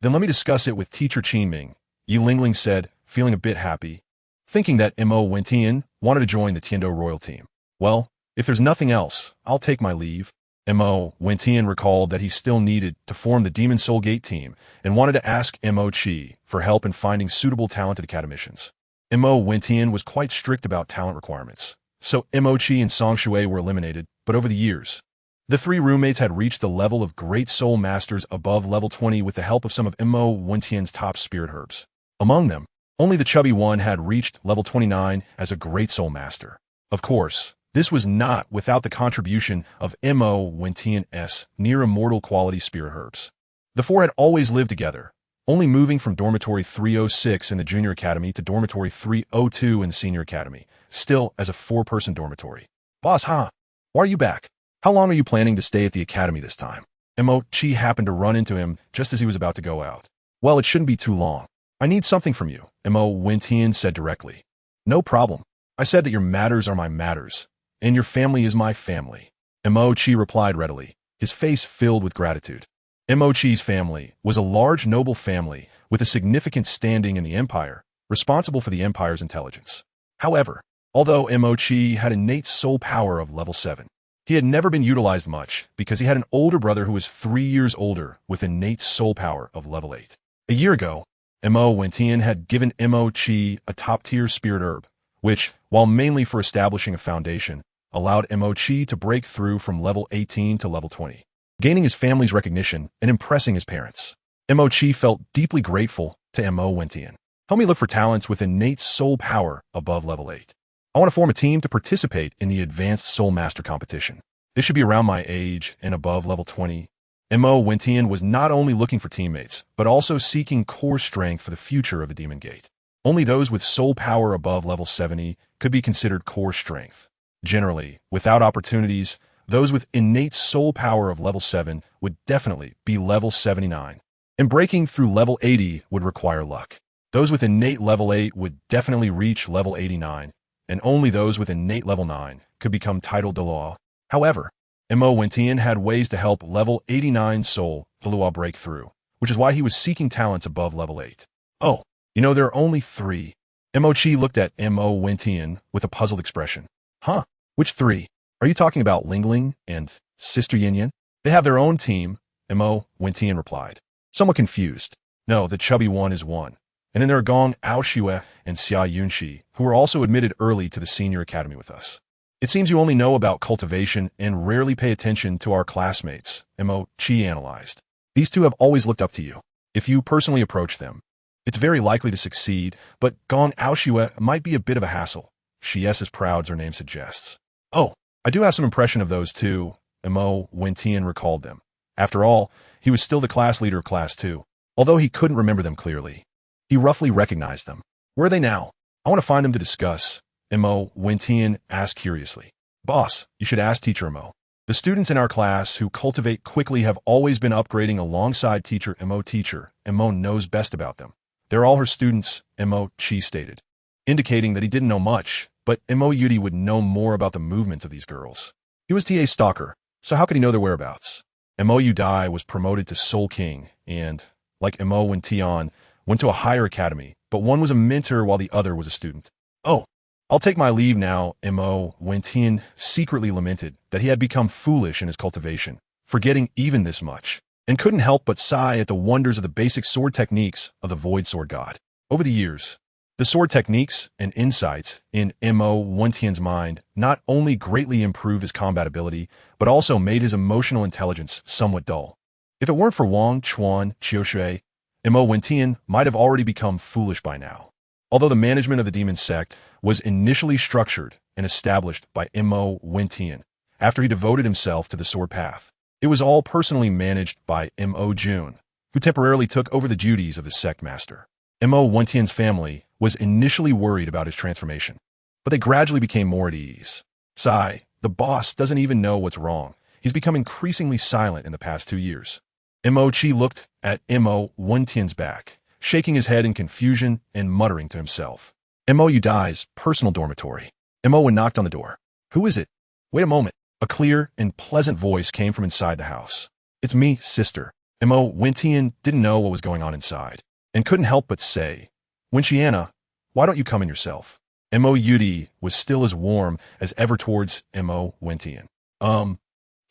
let me discuss it with Teacher Qinming," Yi Lingling said, feeling a bit happy, thinking that Mo Wintian wanted to join the Tiando Royal team. "Well, if there's nothing else, I'll take my leave." Mo Wintian recalled that he still needed to form the Demon Soul Gate team and wanted to ask Mo Chi for help in finding suitable talented academicians. Mo Wintian was quite strict about talent requirements, so Mo Chi and Song Shui were eliminated, but over the years, the three roommates had reached the level of Great Soul Masters above level 20 with the help of some of Mo Wintian's top spirit herbs. Among them, only the chubby one had reached level 29 as a Great Soul Master. Of course, this was not without the contribution of Mo Wintian's near-immortal quality spirit herbs. The four had always lived together, only moving from Dormitory 306 in the Junior Academy to Dormitory 302 in the Senior Academy, still as a four-person dormitory. "Boss, huh? Why are you back? How long are you planning to stay at the academy this time?" Mo Chi happened to run into him just as he was about to go out. "Well, it shouldn't be too long. I need something from you," Mo Wintian said directly. "No problem. I said that your matters are my matters, and your family is my family." Mo Chi replied readily, his face filled with gratitude. Mo Chi's family was a large noble family with a significant standing in the empire, responsible for the empire's intelligence. However, although Mo Chi had innate soul power of level 7, he had never been utilized much because he had an older brother who was 3 years older with innate soul power of level 8. A year ago, Mo Wintian had given Mo Chi a top-tier spirit herb, which, while mainly for establishing a foundation, allowed Mo Chi to break through from level 18 to level 20, gaining his family's recognition and impressing his parents. Mo Chi felt deeply grateful to Mo Wintian. "Help me look for talents with innate soul power above level 8. I want to form a team to participate in the Advanced Soul Master competition. This should be around my age and above level 20. Mo Wintian was not only looking for teammates, but also seeking core strength for the future of the Demon Gate. Only those with soul power above level 70 could be considered core strength. Generally, without opportunities, those with innate soul power of level 7 would definitely be level 79, and breaking through level 80 would require luck. Those with innate level 8 would definitely reach level 89, and only those with innate level 9 could become titled Douluo. However, Mo Wintian had ways to help level 89 soul Douluo break through, which is why he was seeking talents above level 8. "Oh, you know, there are only 3. Mo Chi looked at Mo Wintian with a puzzled expression. "Huh? Which 3? Are you talking about Lingling and Sister Yin? They have their own team," Mo Wintian replied, somewhat confused. "No, the chubby one is one. And then there are Gong Aoshue and Xia Yunxi, who were also admitted early to the Senior Academy with us. It seems you only know about cultivation and rarely pay attention to our classmates," Mo Chi analyzed. "These two have always looked up to you. If you personally approach them, it's very likely to succeed, but Gong Aoshue might be a bit of a hassle. She is as proud as her name suggests." "Oh, I do have some impression of those two," Mo Wintian recalled them. After all, he was still the class leader of Class 2, although he couldn't remember them clearly. He roughly recognized them. "Where are they now?" I want to find them to discuss, Mo Wentian asked curiously. Boss, you should ask Teacher Mo. The students in our class who cultivate quickly have always been upgrading alongside Teacher Mo. Teacher Mo knows best about them. They're all her students, Mo Chi stated, indicating that he didn't know much, but Mo Yudi would know more about the movements of these girls. He was TA stalker, so how could he know their whereabouts? Mo Udai was promoted to Soul King, and, like Mo Wentian, went to a higher academy, but one was a mentor while the other was a student. Oh, I'll take my leave now, Mo Wentian secretly lamented that he had become foolish in his cultivation, forgetting even this much, and couldn't help but sigh at the wonders of the basic sword techniques of the Void Sword God. Over the years, the sword techniques and insights in Mo Wentian's mind not only greatly improved his combat ability, but also made his emotional intelligence somewhat dull. If it weren't for Wang Chuan Qiushui, Mo Wentian might have already become foolish by now. Although the management of the demon sect was initially structured and established by Mo Wentian after he devoted himself to the sword path, it was all personally managed by Mo Jun, who temporarily took over the duties of the sect master. Mo Wentian's family was initially worried about his transformation, but they gradually became more at ease. Sai, the boss, doesn't even know what's wrong. He's become increasingly silent in the past 2 years. Mo Chi looked at Mo Wentian's back, shaking his head in confusion and muttering to himself. Mo Udai's personal dormitory. Mo knocked on the door. Who is it? Wait a moment. A clear and pleasant voice came from inside the house. It's me, sister. Mo Wentian didn't know what was going on inside, and couldn't help but say, Wenxiana, why don't you come in yourself? Mo Yudi was still as warm as ever towards Mo Wentian.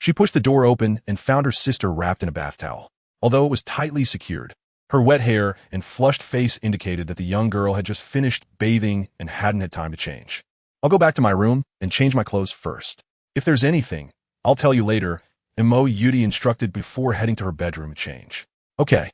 She pushed the door open and found her sister wrapped in a bath towel. Although it was tightly secured, her wet hair and flushed face indicated that the young girl had just finished bathing and hadn't had time to change. I'll go back to my room and change my clothes first. If there's anything, I'll tell you later, Mo Yudi instructed before heading to her bedroom to change. Okay.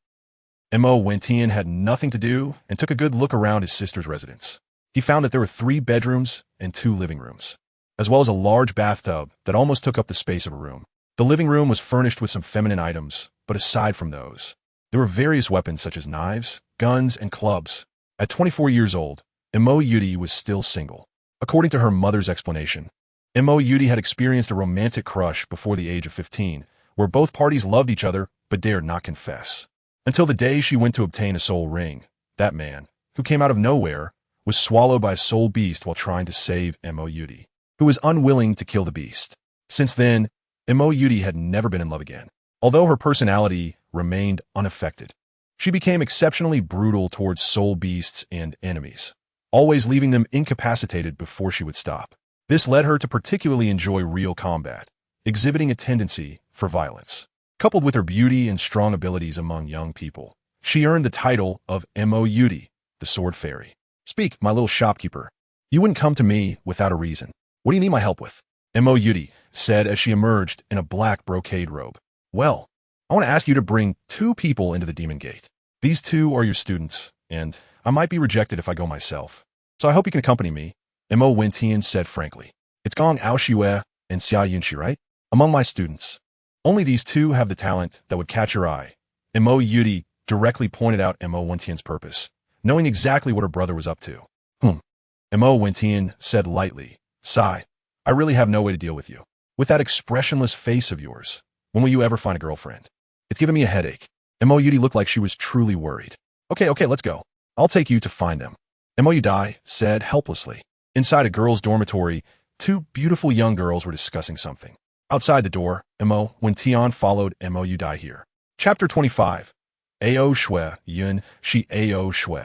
Mo Wentian had nothing to do and took a good look around his sister's residence. He found that there were 3 bedrooms and 2 living rooms, as well as a large bathtub that almost took up the space of a room. The living room was furnished with some feminine items, but aside from those, there were various weapons such as knives, guns, and clubs. At 24 years old, Mo Yudi was still single. According to her mother's explanation, Mo Yudi had experienced a romantic crush before the age of 15, where both parties loved each other but dared not confess. Until the day she went to obtain a soul ring, that man, who came out of nowhere, was swallowed by a soul beast while trying to save Mo Yudi, who was unwilling to kill the beast. Since then, Mo Yudi had never been in love again. Although her personality remained unaffected, she became exceptionally brutal towards soul beasts and enemies, always leaving them incapacitated before she would stop. This led her to particularly enjoy real combat, exhibiting a tendency for violence. Coupled with her beauty and strong abilities among young people, she earned the title of Mo Yudi, the Sword Fairy. Speak, my little shopkeeper. You wouldn't come to me without a reason. What do you need my help with? Mo Yudi said as she emerged in a black brocade robe. Well, I want to ask you to bring 2 people into the Demon Gate. These 2 are your students, and I might be rejected if I go myself. So I hope you can accompany me, Mo Wentian said frankly. It's Gong Aoshue and Xia Yunxi, right? Among my students. Only these 2 have the talent that would catch your eye. Mo Yudi directly pointed out Mo Wentian's purpose, knowing exactly what her brother was up to. Mo Wentian said lightly, Sigh, I really have no way to deal with you. With that expressionless face of yours, when will you ever find a girlfriend? It's giving me a headache. Mo Yudi looked like she was truly worried. Okay, let's go. I'll take you to find them. Mo Udai said helplessly. Inside a girls' dormitory, 2 beautiful young girls were discussing something. Outside the door, Mo Wentian followed Mo Udai here. Chapter 25. Ao Shui Yun Shi Ao Shui.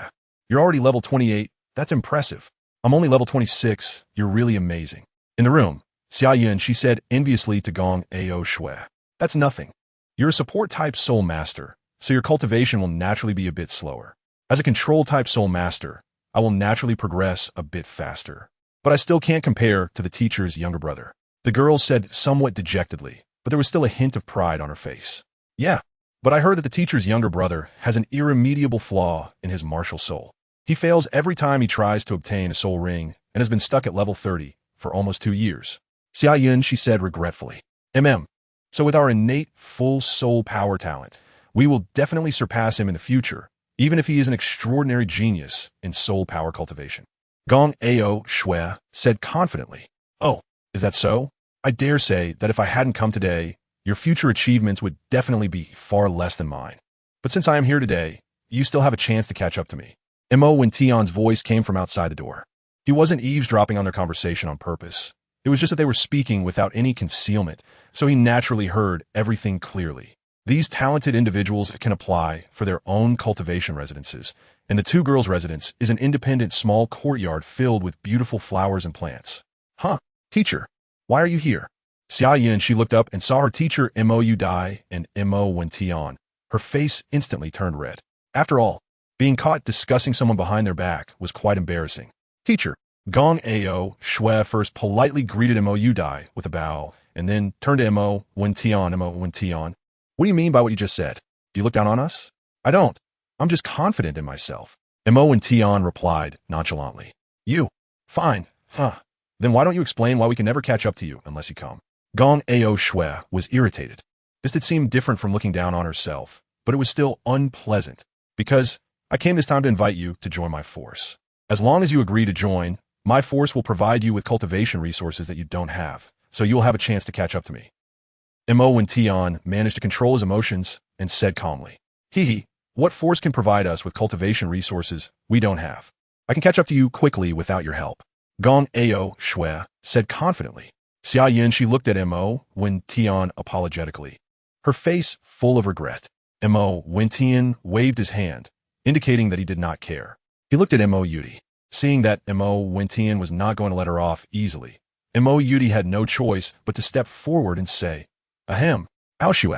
You're already level 28. That's impressive. I'm only level 26. You're really amazing. In the room, Xia Yun, she said enviously to Gong Ao Shui. That's nothing. You're a support-type soul master, so your cultivation will naturally be a bit slower. As a control-type soul master, I will naturally progress a bit faster. But I still can't compare to the teacher's younger brother. The girl said somewhat dejectedly, but there was still a hint of pride on her face. Yeah, but I heard that the teacher's younger brother has an irremediable flaw in his martial soul. He fails every time he tries to obtain a soul ring and has been stuck at level 30 for almost 2 years. Xia Yun, she said regretfully. So with our innate full soul power talent, we will definitely surpass him in the future, even if he is an extraordinary genius in soul power cultivation. Gong Ao Shui said confidently. Oh, is that so? I dare say that if I hadn't come today, your future achievements would definitely be far less than mine. But since I am here today, you still have a chance to catch up to me. Mo when Tion's voice came from outside the door. He wasn't eavesdropping on their conversation on purpose. It was just that they were speaking without any concealment, so he naturally heard everything clearly. These talented individuals can apply for their own cultivation residences, and the two girls' residence is an independent small courtyard filled with beautiful flowers and plants. Huh, teacher, why are you here? Xia Yin, she looked up and saw her teacher Mo Dai and Mo Wen Tian. Her face instantly turned red. After all, being caught discussing someone behind their back was quite embarrassing. Teacher, Gong Ao Shui first politely greeted Mo Dai with a bow, and then turned to Mo Wen Tian. What do you mean by what you just said? Do you look down on us? I don't. I'm just confident in myself. Mo Wen Tian replied nonchalantly. You? Fine. Huh. Then why don't you explain why we can never catch up to you unless you come? Gong Ao Shui was irritated. This did seem different from looking down on herself, but it was still unpleasant, because I came this time to invite you to join my force. As long as you agree to join, my force will provide you with cultivation resources that you don't have, so you will have a chance to catch up to me. Mo Wen Tian managed to control his emotions and said calmly, Hee, what force can provide us with cultivation resources we don't have? I can catch up to you quickly without your help. Gong Ao Shui said confidently. Xia Yin, she looked at Mo Wen Tian apologetically, her face full of regret. Mo Wen Tian waved his hand, indicating that he did not care. He looked at Mo Yudi. Seeing that Mo Wen Tian was not going to let her off easily, Mo Yudi had no choice but to step forward and say, Ahem, Ao Shui,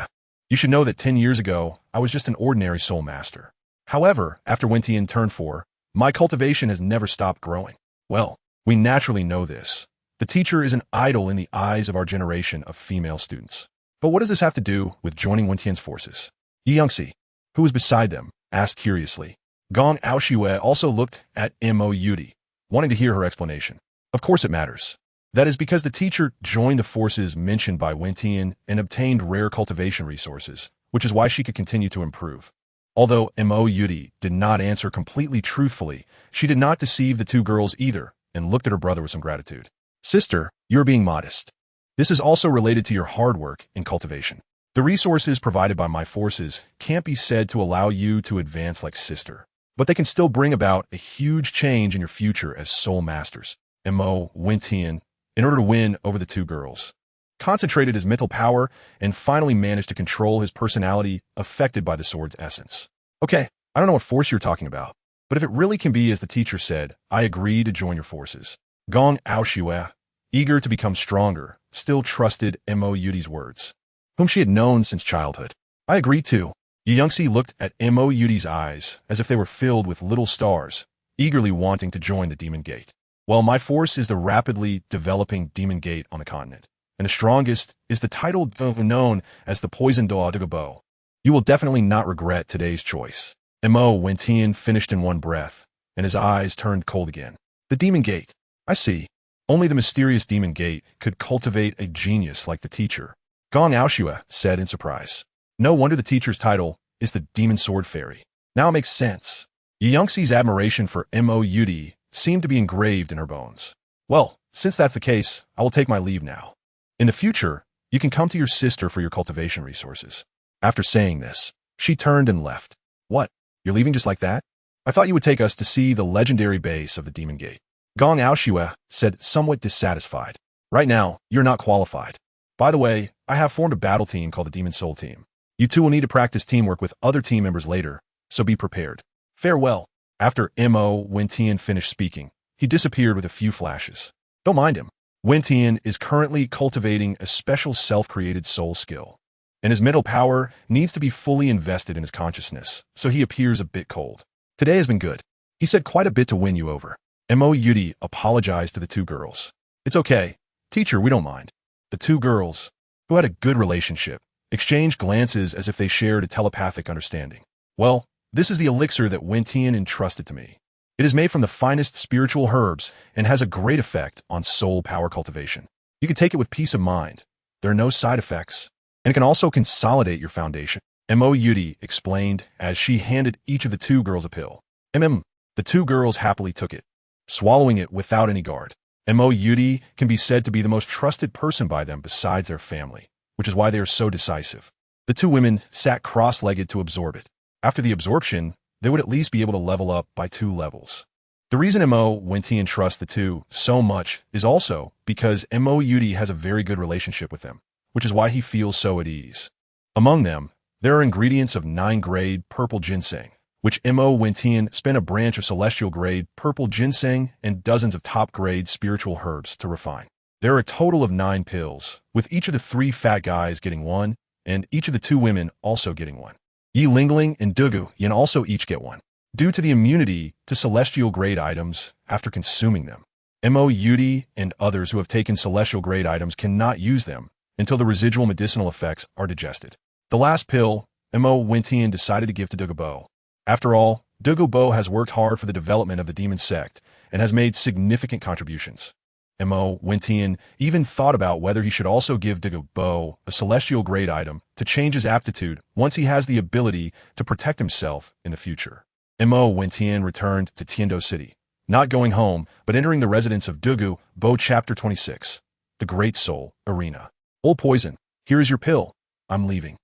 you should know that 10 years ago, I was just an ordinary soul master. However, after Wen Tian turned 4, my cultivation has never stopped growing. Well, we naturally know this. The teacher is an idol in the eyes of our generation of female students. But what does this have to do with joining Wen Tian's forces? Yi Youngxi, who was beside them, asked curiously. Gong Ao Shui also looked at Mo Yudi, wanting to hear her explanation. Of course it matters. That is because the teacher joined the forces mentioned by Wen Tian and obtained rare cultivation resources, which is why she could continue to improve. Although Mo Yudi did not answer completely truthfully, she did not deceive the two girls either and looked at her brother with some gratitude. Sister, you're being modest. This is also related to your hard work in cultivation. The resources provided by my forces can't be said to allow you to advance like sister, but they can still bring about a huge change in your future as soul masters. Mo Wen Tian, in order to win over the two girls, concentrated his mental power and finally managed to control his personality affected by the sword's essence. Okay, I don't know what force you're talking about, but if it really can be as the teacher said, I agree to join your forces. Gong Ao Shui, eager to become stronger, still trusted Mo Yudi's words, whom she had known since childhood. I agree too. Yi Youngxi looked at Mo Yudi's eyes as if they were filled with little stars, eagerly wanting to join the Demon Gate. Well, my force is the rapidly developing Demon Gate on the continent, and the strongest is the title known as the Poison Doa de Gabo. You will definitely not regret today's choice. Mo Wen Tian finished in one breath, and his eyes turned cold again. The Demon Gate. I see. Only the mysterious Demon Gate could cultivate a genius like the teacher. Gong Ao Shui said in surprise. No wonder the teacher's title is the Demon Sword Fairy. Now it makes sense. Yi Youngxi's admiration for Mo Yudi seemed to be engraved in her bones. Well, since that's the case, I will take my leave now. In the future, you can come to your sister for your cultivation resources. After saying this, she turned and left. What? You're leaving just like that? I thought you would take us to see the legendary base of the Demon Gate. Gong Ao Shui said, somewhat dissatisfied. Right now, you're not qualified. By the way, I have formed a battle team called the Demon Soul Team. You two will need to practice teamwork with other team members later, so be prepared. Farewell. After Mo Wen Tian finished speaking, he disappeared with a few flashes. Don't mind him. Wen Tian is currently cultivating a special self-created soul skill, and his mental power needs to be fully invested in his consciousness, so he appears a bit cold. Today has been good. He said quite a bit to win you over. Mo Yudi apologized to the two girls. It's okay. Teacher, we don't mind. The two girls, who had a good relationship, exchanged glances as if they shared a telepathic understanding. Well, this is the elixir that Wen Tian entrusted to me. It is made from the finest spiritual herbs and has a great effect on soul power cultivation. You can take it with peace of mind. There are no side effects, and it can also consolidate your foundation. Mo Yudi explained as she handed each of the two girls a pill. The two girls happily took it. swallowing it without any guard. Mo Yudi can be said to be the most trusted person by them besides their family, which is why they are so decisive. The two women sat cross-legged to absorb it. After the absorption, they would at least be able to level up by 2 levels. The reason Mo Wentian trusts the two so much is also because Mo Yudi has a very good relationship with them, which is why he feels so at ease. Among them, there are ingredients of 9-grade purple ginseng, which Mo Wentian spent a branch of celestial-grade purple ginseng and dozens of top-grade spiritual herbs to refine. There are a total of 9 pills, with each of the 3 fat guys getting 1, and each of the 2 women also getting 1. Yi Lingling and Douluo Yin also each get 1, due to the immunity to celestial-grade items after consuming them. Mo Yudi and others who have taken celestial-grade items cannot use them until the residual medicinal effects are digested. The last pill, Mo Wentian decided to give to Douluo. After all, Douluo has worked hard for the development of the demon sect and has made significant contributions. Mo Wentian even thought about whether he should also give Douluo a celestial-grade item to change his aptitude once he has the ability to protect himself in the future. Mo Wentian returned to Tiando City, not going home, but entering the residence of Douluo. Chapter 26. The Great Soul Arena. Old Poison, here is your pill. I'm leaving.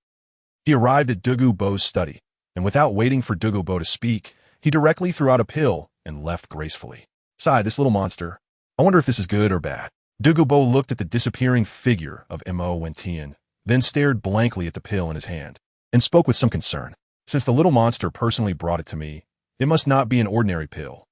He arrived at Douluo's study, and without waiting for Douluo to speak, he directly threw out a pill and left gracefully. Sigh, this little monster. I wonder if this is good or bad. Douluo looked at the disappearing figure of Mo Wentian, then stared blankly at the pill in his hand, and spoke with some concern. Since the little monster personally brought it to me, it must not be an ordinary pill.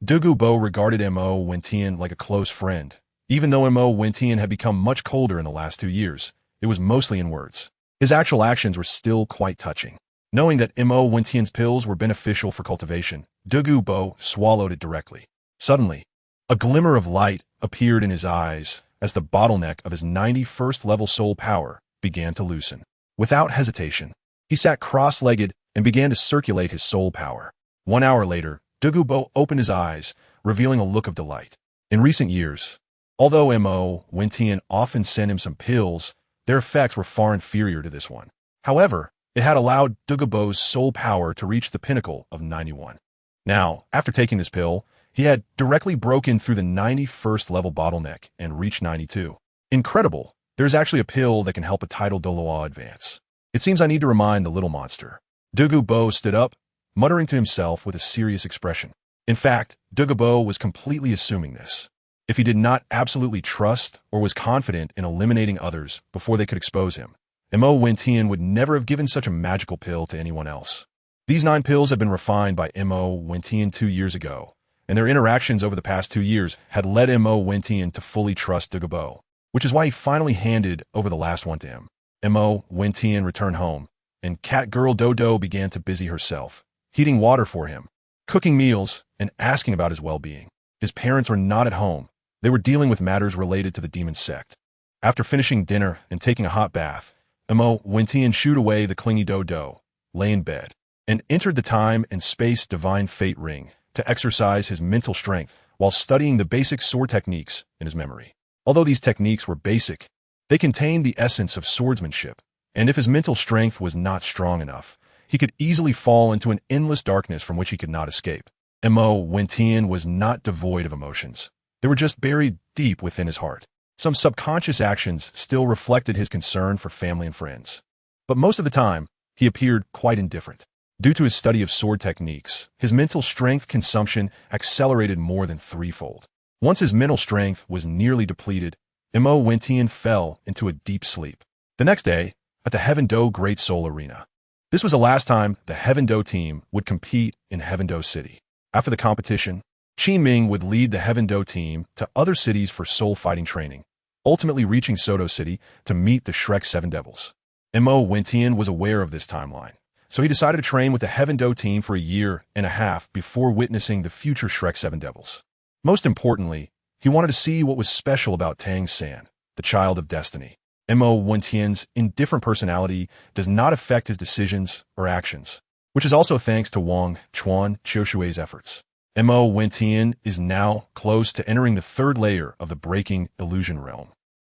Douluo regarded Mo Wentian like a close friend. Even though Mo Wentian had become much colder in the last 2 years, it was mostly in words. His actual actions were still quite touching. Knowing that Mo Wentian's pills were beneficial for cultivation, Douluo swallowed it directly. Suddenly, a glimmer of light appeared in his eyes as the bottleneck of his 91st level soul power began to loosen. Without hesitation, he sat cross-legged and began to circulate his soul power. 1 hour later, Douluo opened his eyes, revealing a look of delight. In recent years, although Mo Wentian often sent him some pills, their effects were far inferior to this one. However, it had allowed Douluo's soul power to reach the pinnacle of 91. Now, after taking this pill, he had directly broken through the 91st level bottleneck and reached 92. Incredible, there's actually a pill that can help a title Douluo advance. It seems I need to remind the little monster. Douluo stood up, muttering to himself with a serious expression. In fact, Douluo was completely assuming this. If he did not absolutely trust or was confident in eliminating others before they could expose him, Mo Wentian would never have given such a magical pill to anyone else. These 9 pills had been refined by Mo Wentian 2 years ago, and their interactions over the past 2 years had led Mo Wentian to fully trust Douluo, which is why he finally handed over the last one to him. Mo Wentian returned home, and cat girl Dodo began to busy herself, heating water for him, cooking meals, and asking about his well-being. His parents were not at home. They were dealing with matters related to the demon sect. After finishing dinner and taking a hot bath, Mo Wentian shooed away the clingy Dodo, lay in bed, and entered the time and space divine fate ring to exercise his mental strength while studying the basic sword techniques in his memory. Although these techniques were basic, they contained the essence of swordsmanship, and if his mental strength was not strong enough, he could easily fall into an endless darkness from which he could not escape. Mo Wentian was not devoid of emotions. They were just buried deep within his heart. Some subconscious actions still reflected his concern for family and friends. But most of the time, he appeared quite indifferent. Due to his study of sword techniques, his mental strength consumption accelerated more than 3-fold. Once his mental strength was nearly depleted, Mo Wentian fell into a deep sleep. The next day, at the Heaven-Do Great Soul Arena. This was the last time the Heaven-Do team would compete in Heaven-Do City. After the competition, Qi Ming would lead the Heaven-Do team to other cities for soul fighting training, ultimately reaching Soto City to meet the Shrek 7 Devils. Mo Wentian was aware of this timeline, so he decided to train with the Heaven-Do team for a year and a half before witnessing the future Shrek 7 Devils. Most importantly, he wanted to see what was special about Tang San, the child of destiny. Mo Wentian's indifferent personality does not affect his decisions or actions, which is also thanks to Wang Chuan Qiushui's efforts. Mo Wentian is now close to entering the 3rd layer of the breaking illusion realm,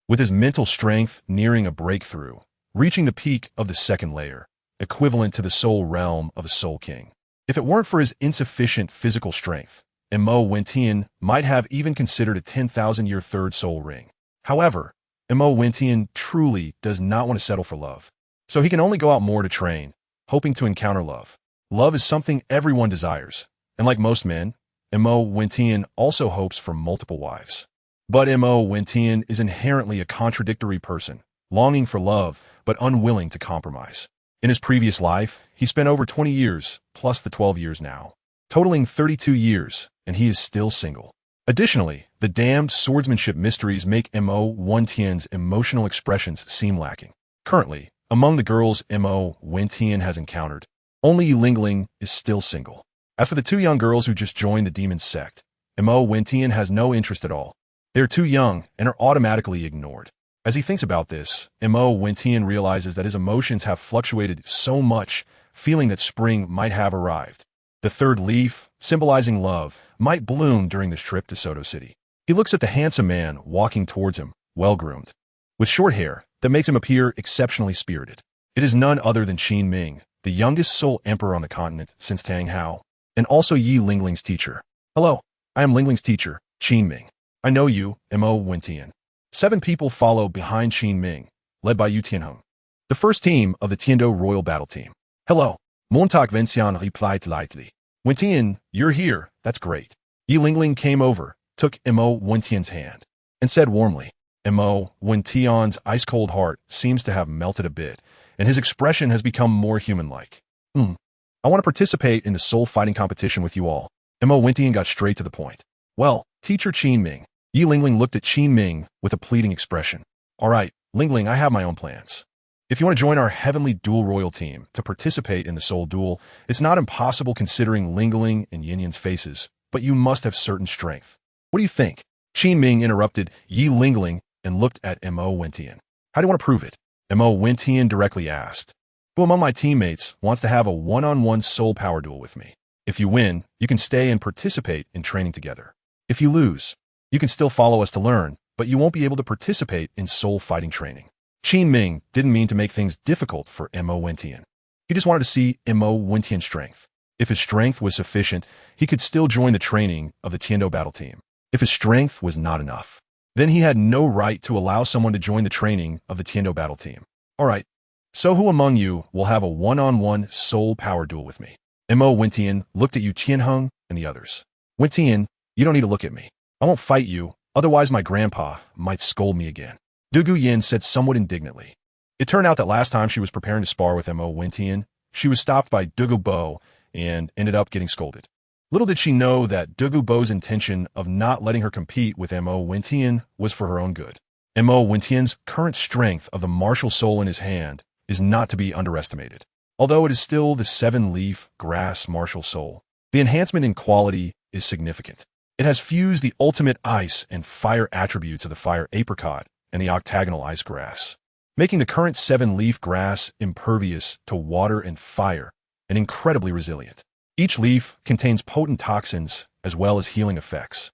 with his mental strength nearing a breakthrough, reaching the peak of the 2nd layer, equivalent to the soul realm of a soul king. If it weren't for his insufficient physical strength, and Mo Wentian might have even considered a 10,000-year third soul ring. However, Mo Wentian truly does not want to settle for love. So he can only go out more to train, hoping to encounter love. Love is something everyone desires, and like most men, Mo Wentian also hopes for multiple wives. But Mo Wentian is inherently a contradictory person, longing for love but unwilling to compromise. In his previous life, he spent over 20 years, plus the 12 years now, totaling 32 years, and he is still single. Additionally, the damned swordsmanship mysteries make Mo Wentian's emotional expressions seem lacking. Currently, among the girls Mo Wentian has encountered, only Yilingling is still single. As for the two young girls who just joined the demon sect, Mo Wentian has no interest at all. They are too young and are automatically ignored. As he thinks about this, Mo Wentian realizes that his emotions have fluctuated so much, feeling that spring might have arrived. The third leaf, symbolizing love, might bloom during this trip to Soto City. He looks at the handsome man walking towards him, well-groomed, with short hair that makes him appear exceptionally spirited. It is none other than Qin Ming, the youngest Soul Emperor on the continent since Tang Hao, and also Yi Lingling's teacher. Hello, I am Lingling's teacher, Qin Ming. I know you, Mo Wentian. 7 people follow behind Qin Ming, led by Yu Tianheng, the first team of the Tiando Royal Battle Team. Hello, Montauk Vincian replied lightly. Wentian, you're here, that's great. Yi Lingling came over, took Mo Wentian's hand, and said warmly. Mo Wentian's ice-cold heart seems to have melted a bit, and his expression has become more human-like. I want to participate in the soul fighting competition with you all. Mo Wentian got straight to the point. Well, teacher Qin Ming. Yi Lingling looked at Qin Ming with a pleading expression. All right, Lingling, I have my own plans. If you want to join our Heavenly Duel Royal Team to participate in the Soul Duel, it's not impossible considering Lingling and Yin Yan's faces, but you must have certain strength. What do you think? Qin Ming interrupted Yi Lingling and looked at Mo Wentian. How do you want to prove it? Mo Wentian directly asked. Who among my teammates wants to have a one-on-one soul power duel with me? If you win, you can stay and participate in training together. If you lose, you can still follow us to learn, but you won't be able to participate in soul fighting training. Qin Ming didn't mean to make things difficult for Mo Wentian. He just wanted to see Mo Wentian's strength. If his strength was sufficient, he could still join the training of the Tiando Battle Team. If his strength was not enough, then he had no right to allow someone to join the training of the Tiando Battle Team. All right, so who among you will have a one-on-one soul power duel with me? Mo Wentian looked at Yu Tianheng and the others. Wentian, you don't need to look at me. I won't fight you, otherwise my grandpa might scold me again. Dugu Yin said somewhat indignantly. It turned out that last time she was preparing to spar with Mo Wentian, she was stopped by Dugu Bo and ended up getting scolded. Little did she know that Dugu Bo's intention of not letting her compete with Mo Wentian was for her own good. Mo Wentian's current strength of the martial soul in his hand is not to be underestimated. Although it is still the 7-leaf grass martial soul, the enhancement in quality is significant. It has fused the ultimate ice and fire attributes of the fire apricot and the octagonal ice grass, making the current 7-leaf grass impervious to water and fire and incredibly resilient. Each leaf contains potent toxins as well as healing effects,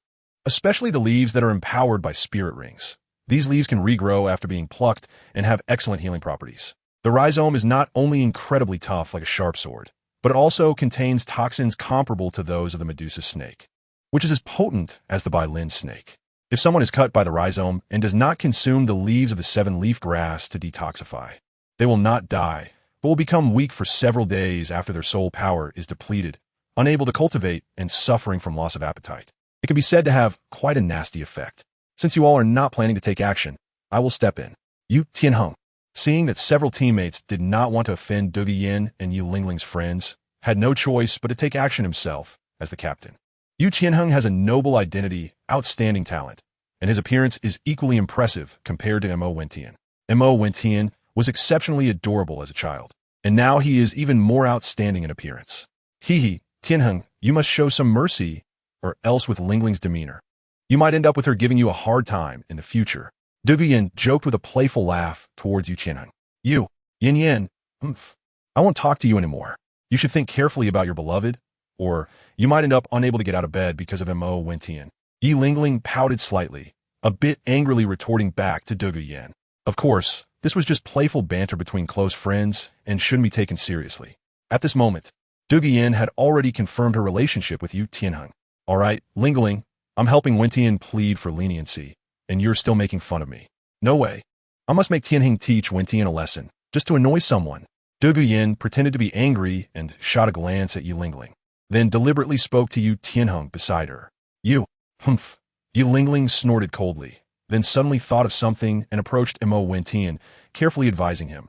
especially the leaves that are empowered by spirit rings. These leaves can regrow after being plucked and have excellent healing properties. The rhizome is not only incredibly tough like a sharp sword, but it also contains toxins comparable to those of the Medusa snake, which is as potent as the Bailin snake. If someone is cut by the rhizome and does not consume the leaves of the 7-leaf grass to detoxify, they will not die, but will become weak for several days after their soul power is depleted, unable to cultivate, and suffering from loss of appetite. It can be said to have quite a nasty effect. Since you all are not planning to take action, I will step in. Yu Tianheng, seeing that several teammates did not want to offend Dugu Yin and Yu Lingling's friends, had no choice but to take action himself as the captain. Yu Tianheng has a noble identity, outstanding talent, and his appearance is equally impressive compared to Mo Wentian. Mo Wentian was exceptionally adorable as a child, and now he is even more outstanding in appearance. Tianheng, you must show some mercy, or else with Lingling's demeanor, you might end up with her giving you a hard time in the future. Dugu Yin joked with a playful laugh towards Yu Tianheng. You, Yin, I won't talk to you anymore. You should think carefully about your beloved, or you might end up unable to get out of bed because of Mo Wentian. Yi Lingling pouted slightly, a bit angrily retorting back to Dugu Yin. Of course, this was just playful banter between close friends and shouldn't be taken seriously. At this moment, Dugu Yin had already confirmed her relationship with Yu Tianheng. All right, Lingling, I'm helping Wentian plead for leniency, and you're still making fun of me. No way. I must make Tianheng teach Wentian a lesson, just to annoy someone. Douluo Yin pretended to be angry and shot a glance at Yu Lingling, then deliberately spoke to Yu Tianheng beside her. You, humph. Yu Lingling snorted coldly, then suddenly thought of something and approached Mo Wentian, carefully advising him.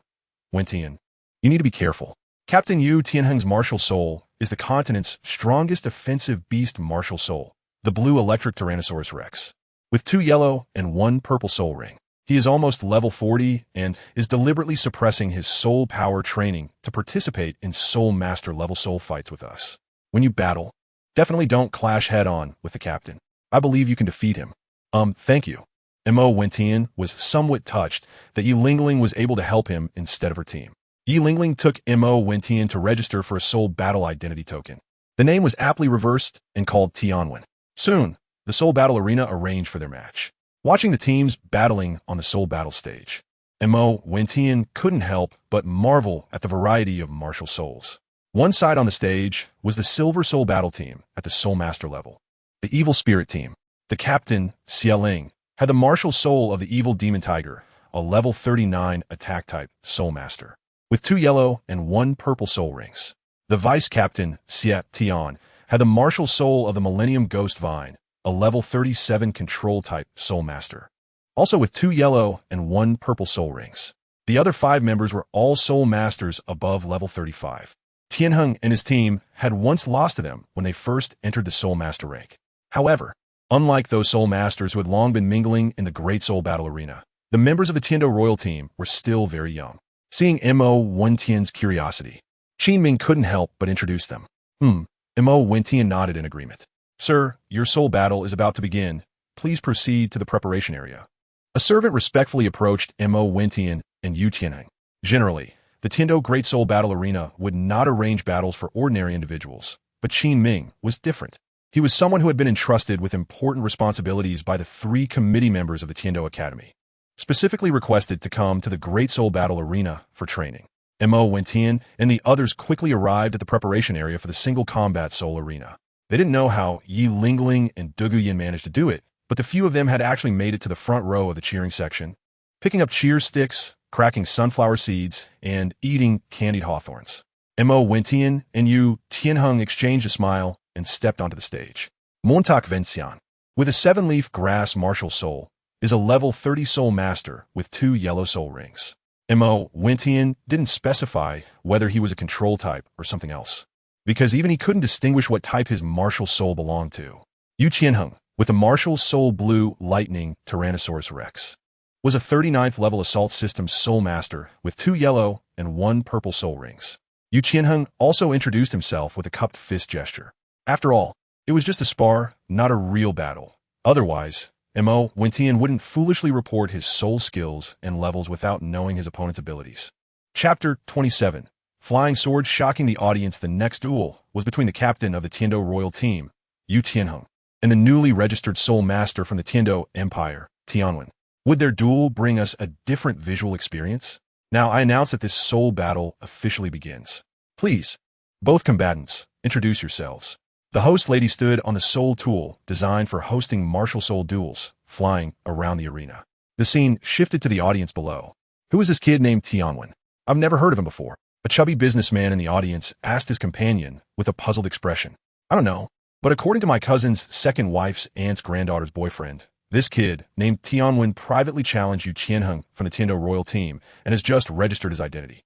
Wentian, you need to be careful. Captain Yu Tianheng's martial soul is the continent's strongest offensive beast martial soul, the blue electric Tyrannosaurus Rex. With 2 yellow and 1 purple soul ring, he is almost level 40 and is deliberately suppressing his soul power training to participate in soul master level soul fights with us. When you battle, definitely don't clash head-on with the captain. I believe you can defeat him. Thank you. Mo Wentian was somewhat touched that Yu Lingling was able to help him instead of her team. Yu Lingling took Mo Wentian to register for a soul battle identity token. The name was aptly reversed and called Tianwen. Soon, the soul battle arena arranged for their match. Watching the teams battling on the soul battle stage, Mo Wentian couldn't help but marvel at the variety of martial souls. One side on the stage was the Silver Soul Battle team at the Soul Master level. The Evil Spirit team, the captain, Xieling, had the martial soul of the Evil Demon Tiger, a level 39 attack type Soul Master, with 2 yellow and 1 purple soul rings. The vice captain, Xie Tian, had the martial soul of the Millennium Ghost Vine, a level 37 control type Soul Master, also with 2 yellow and 1 purple soul rings. The other 5 members were all Soul Masters above level 35. Tianheng and his team had once lost to them when they first entered the Soul Master rank. However, unlike those Soul Masters who had long been mingling in the Great Soul Battle Arena, the members of the Tiando Royal team were still very young. Seeing Mo Wentian's curiosity, Qin Ming couldn't help but introduce them. Mo Wentian nodded in agreement. Sir, your soul battle is about to begin. Please proceed to the preparation area. A servant respectfully approached Mo Wentian and Yu Tianheng. Generally, the Tiando Great Soul Battle Arena would not arrange battles for ordinary individuals, but Qin Ming was different. He was someone who had been entrusted with important responsibilities by the 3 committee members of the Tiando Academy, specifically requested to come to the Great Soul Battle Arena for training. Mo Wentian and the others quickly arrived at the preparation area for the single combat soul arena. They didn't know how Yu Lingling and Douluo Yin managed to do it, but the few of them had actually made it to the front row of the cheering section, picking up cheer sticks, cracking sunflower seeds, and eating candied hawthorns. Mo Wentian and Yu Tianheng exchanged a smile and stepped onto the stage. Montauk Vencian, with a 7-leaf grass martial soul, is a level 30 soul master with 2 yellow soul rings. Mo Wentian didn't specify whether he was a control type or something else, because even he couldn't distinguish what type his martial soul belonged to. Yu Tianheng, with a martial soul blue lightning Tyrannosaurus Rex, was a 39th level assault system soul master with 2 yellow and 1 purple soul rings. Yu Tianheng also introduced himself with a cupped fist gesture. After all, it was just a spar, not a real battle. Otherwise, Mo Wentian wouldn't foolishly report his soul skills and levels without knowing his opponent's abilities. Chapter 27. Flying Sword. Shocking the audience, the next duel was between the captain of the Tiando Royal team, Yu Tianheng, and the newly registered soul master from the Tiando Empire, Tianwen. Would their duel bring us a different visual experience? Now I announce that this soul battle officially begins. Please, both combatants, introduce yourselves. The host lady stood on the soul tool designed for hosting martial soul duels, flying around the arena. The scene shifted to the audience below. Who is this kid named Tianwen? I've never heard of him before. A chubby businessman in the audience asked his companion with a puzzled expression. I don't know, but according to my cousin's second wife's aunt's granddaughter's boyfriend, this kid named Tianwen privately challenged Yu Tianheng from the Tiando Royal team and has just registered his identity.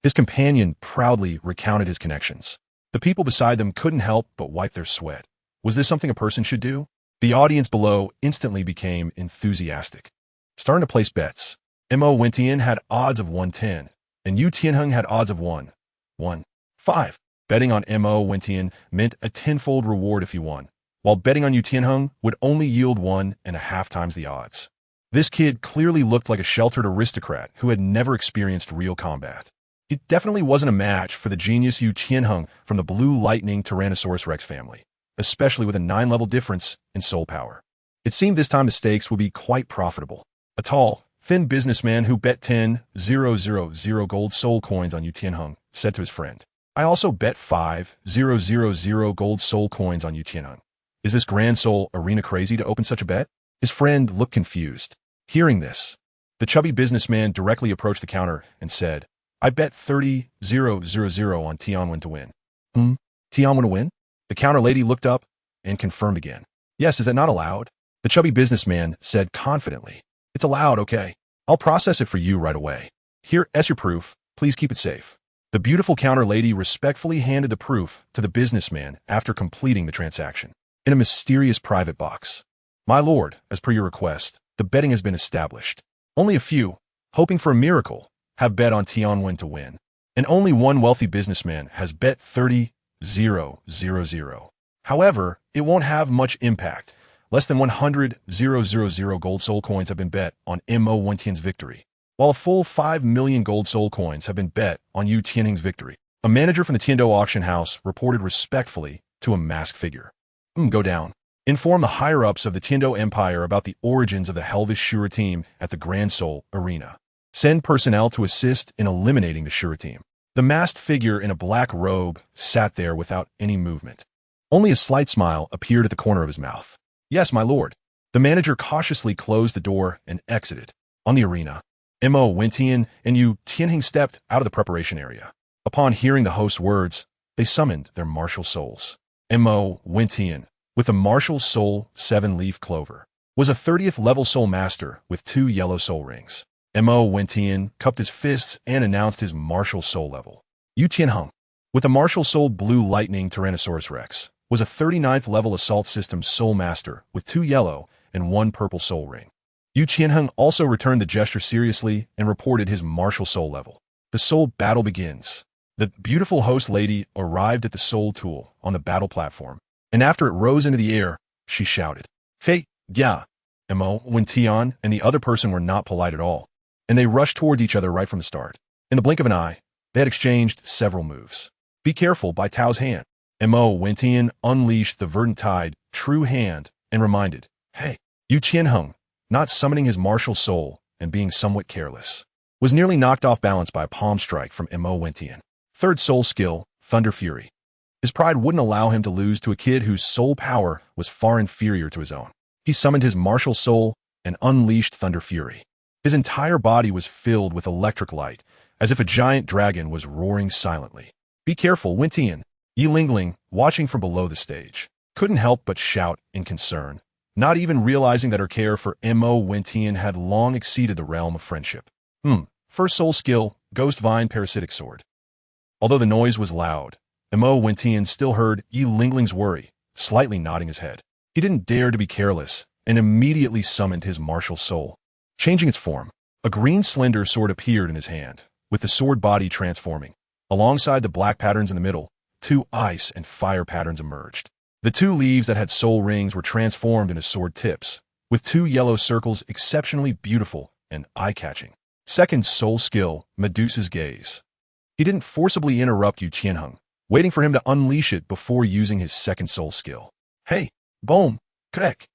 His companion proudly recounted his connections. The people beside them couldn't help but wipe their sweat. Was this something a person should do? The audience below instantly became enthusiastic, starting to place bets. Mo Wentian had odds of 110, and Yu Tianheng had odds of 1.5. Betting on Mo Wentian meant a tenfold reward if he won, while betting on Yu Tianheng would only yield 1.5 times the odds. This kid clearly looked like a sheltered aristocrat who had never experienced real combat. It definitely wasn't a match for the genius Yu Tianheng from the Blue Lightning Tyrannosaurus Rex family, especially with a 9-level difference in soul power. It seemed this time the stakes would be quite profitable. A tall, thin businessman who bet 10,000 gold soul coins on Yu Tianheng said to his friend, I also bet 5,000 gold soul coins on Yu Tianheng. Is this Grand Soul Arena crazy to open such a bet? His friend looked confused. Hearing this, the chubby businessman directly approached the counter and said, I bet 30,000 on Tianwen to win. Tianwen to win? The counter lady looked up and confirmed again. Yes, is that not allowed? The chubby businessman said confidently. It's allowed, okay. I'll process it for you right away. Here, as your proof, please keep it safe. The beautiful counter lady respectfully handed the proof to the businessman after completing the transaction. In a mysterious private box. My lord, as per your request, the betting has been established. Only a few, hoping for a miracle, have bet on Tianwen to win. And only one wealthy businessman has bet 30,000. However, it won't have much impact. Less than 100,000 gold soul coins have been bet on Mo Wentian's victory, while a full 5 million gold soul coins have been bet on Yu Tianheng's victory. A manager from the Tiando auction house reported respectfully to a masked figure. Go down. Inform the higher-ups of the Tiando Empire about the origins of the Helvish Shura team at the Grand Soul Arena. Send personnel to assist in eliminating the Shura team. The masked figure in a black robe sat there without any movement. Only a slight smile appeared at the corner of his mouth. Yes, my lord. The manager cautiously closed the door and exited. On the arena, Mo Wentian and Yu Tianheng stepped out of the preparation area. Upon hearing the host's words, they summoned their martial souls. Mo Wentian, with a martial soul 7-leaf clover, was a 30th level soul master with 2 yellow soul rings. Mo Wentian cupped his fists and announced his martial soul level. Yu Tianheng, with a martial soul blue lightning Tyrannosaurus Rex, was a 39th level assault system soul master with 2 yellow and 1 purple soul ring. Yu Tianheng also returned the gesture seriously and reported his martial soul level. The soul battle begins. The beautiful host lady arrived at the soul tool on the battle platform, and after it rose into the air, she shouted, Hey, yeah. Mo Wentian and the other person were not polite at all, and they rushed towards each other right from the start. In the blink of an eye, they had exchanged several moves. Be careful by Tao's hand. Mo Wentian unleashed the verdant tide, true hand, and reminded, Hey, Yu Tianheng, not summoning his martial soul and being somewhat careless, was nearly knocked off balance by a palm strike from Mo Wentian. Third soul skill, Thunder Fury. His pride wouldn't allow him to lose to a kid whose soul power was far inferior to his own. He summoned his martial soul and unleashed Thunder Fury. His entire body was filled with electric light, as if a giant dragon was roaring silently. Be careful, Wentian. Yi Lingling, watching from below the stage, couldn't help but shout in concern, not even realizing that her care for Mo Wentian had long exceeded the realm of friendship. First soul skill, Ghost Vine Parasitic Sword. Although the noise was loud, Mo Wentian still heard Yi Lingling's worry, slightly nodding his head. He didn't dare to be careless and immediately summoned his martial soul. Changing its form, a green slender sword appeared in his hand, with the sword body transforming. Alongside the black patterns in the middle, 2 ice and fire patterns emerged. The 2 leaves that had soul rings were transformed into sword tips, with 2 yellow circles exceptionally beautiful and eye-catching. Second soul skill, Medusa's Gaze. He didn't forcibly interrupt Yu Tianheng, waiting for him to unleash it before using his second soul skill. Hey, boom, crack.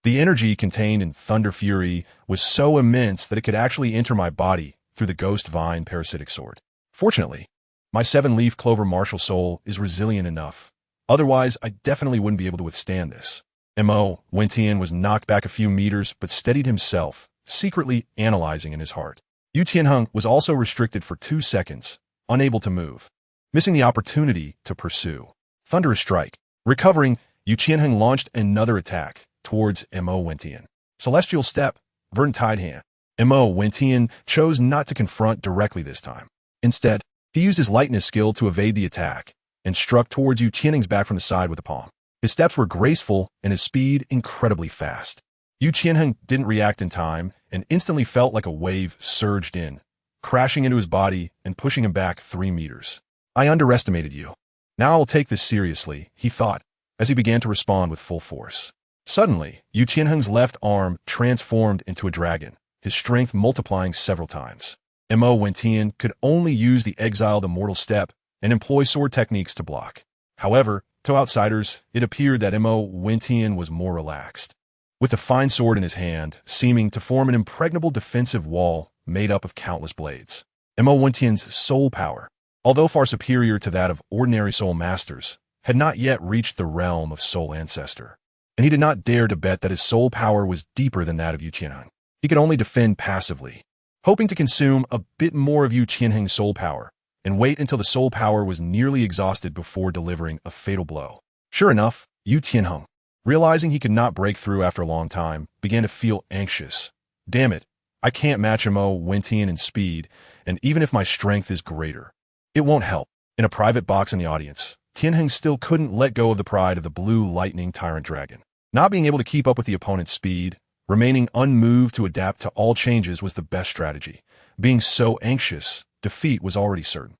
The energy contained in Thunder Fury was so immense that it could actually enter my body through the Ghost Vine Parasitic Sword. Fortunately, my 7-leaf clover martial soul is resilient enough. Otherwise, I definitely wouldn't be able to withstand this. Mo Wentian was knocked back a few meters but steadied himself, secretly analyzing in his heart. Yu Tianheng was also restricted for 2 seconds, unable to move, missing the opportunity to pursue. Thunderous Strike. Recovering, Yu Tianheng launched another attack towards Mo Wentian. Celestial Step, Verdant Tide Hand. Mo Wentian chose not to confront directly this time. Instead, he used his lightness skill to evade the attack and struck towards Yu Tianheng's back from the side with the palm. His steps were graceful and his speed incredibly fast. Yu Tianheng didn't react in time and instantly felt like a wave surged in, crashing into his body and pushing him back 3 meters. I underestimated you. Now I'll take this seriously, he thought, as he began to respond with full force. Suddenly, Yu Tianheng's left arm transformed into a dragon, his strength multiplying several times. Mo Wentian could only use the Exile the Mortal Step and employ sword techniques to block. However, to outsiders, it appeared that Mo Wentian was more relaxed. With the fine sword in his hand, seeming to form an impregnable defensive wall made up of countless blades. Mo Wentian's soul power, although far superior to that of ordinary soul masters, had not yet reached the realm of soul ancestor. and he did not dare to bet that his soul power was deeper than that of Yu Qianheng. He could only defend passively, hoping to consume a bit more of Yu Qianheng's soul power, and wait until the soul power was nearly exhausted before delivering a fatal blow. Sure enough, Yu Qianheng, realizing he could not break through after a long time, began to feel anxious. Damn it, I can't match Mo Wentian in speed, and even if my strength is greater, it won't help. In a private box in the audience, Tianheng still couldn't let go of the pride of the blue lightning tyrant dragon. Not being able to keep up with the opponent's speed, remaining unmoved to adapt to all changes was the best strategy. Being so anxious, defeat was already certain.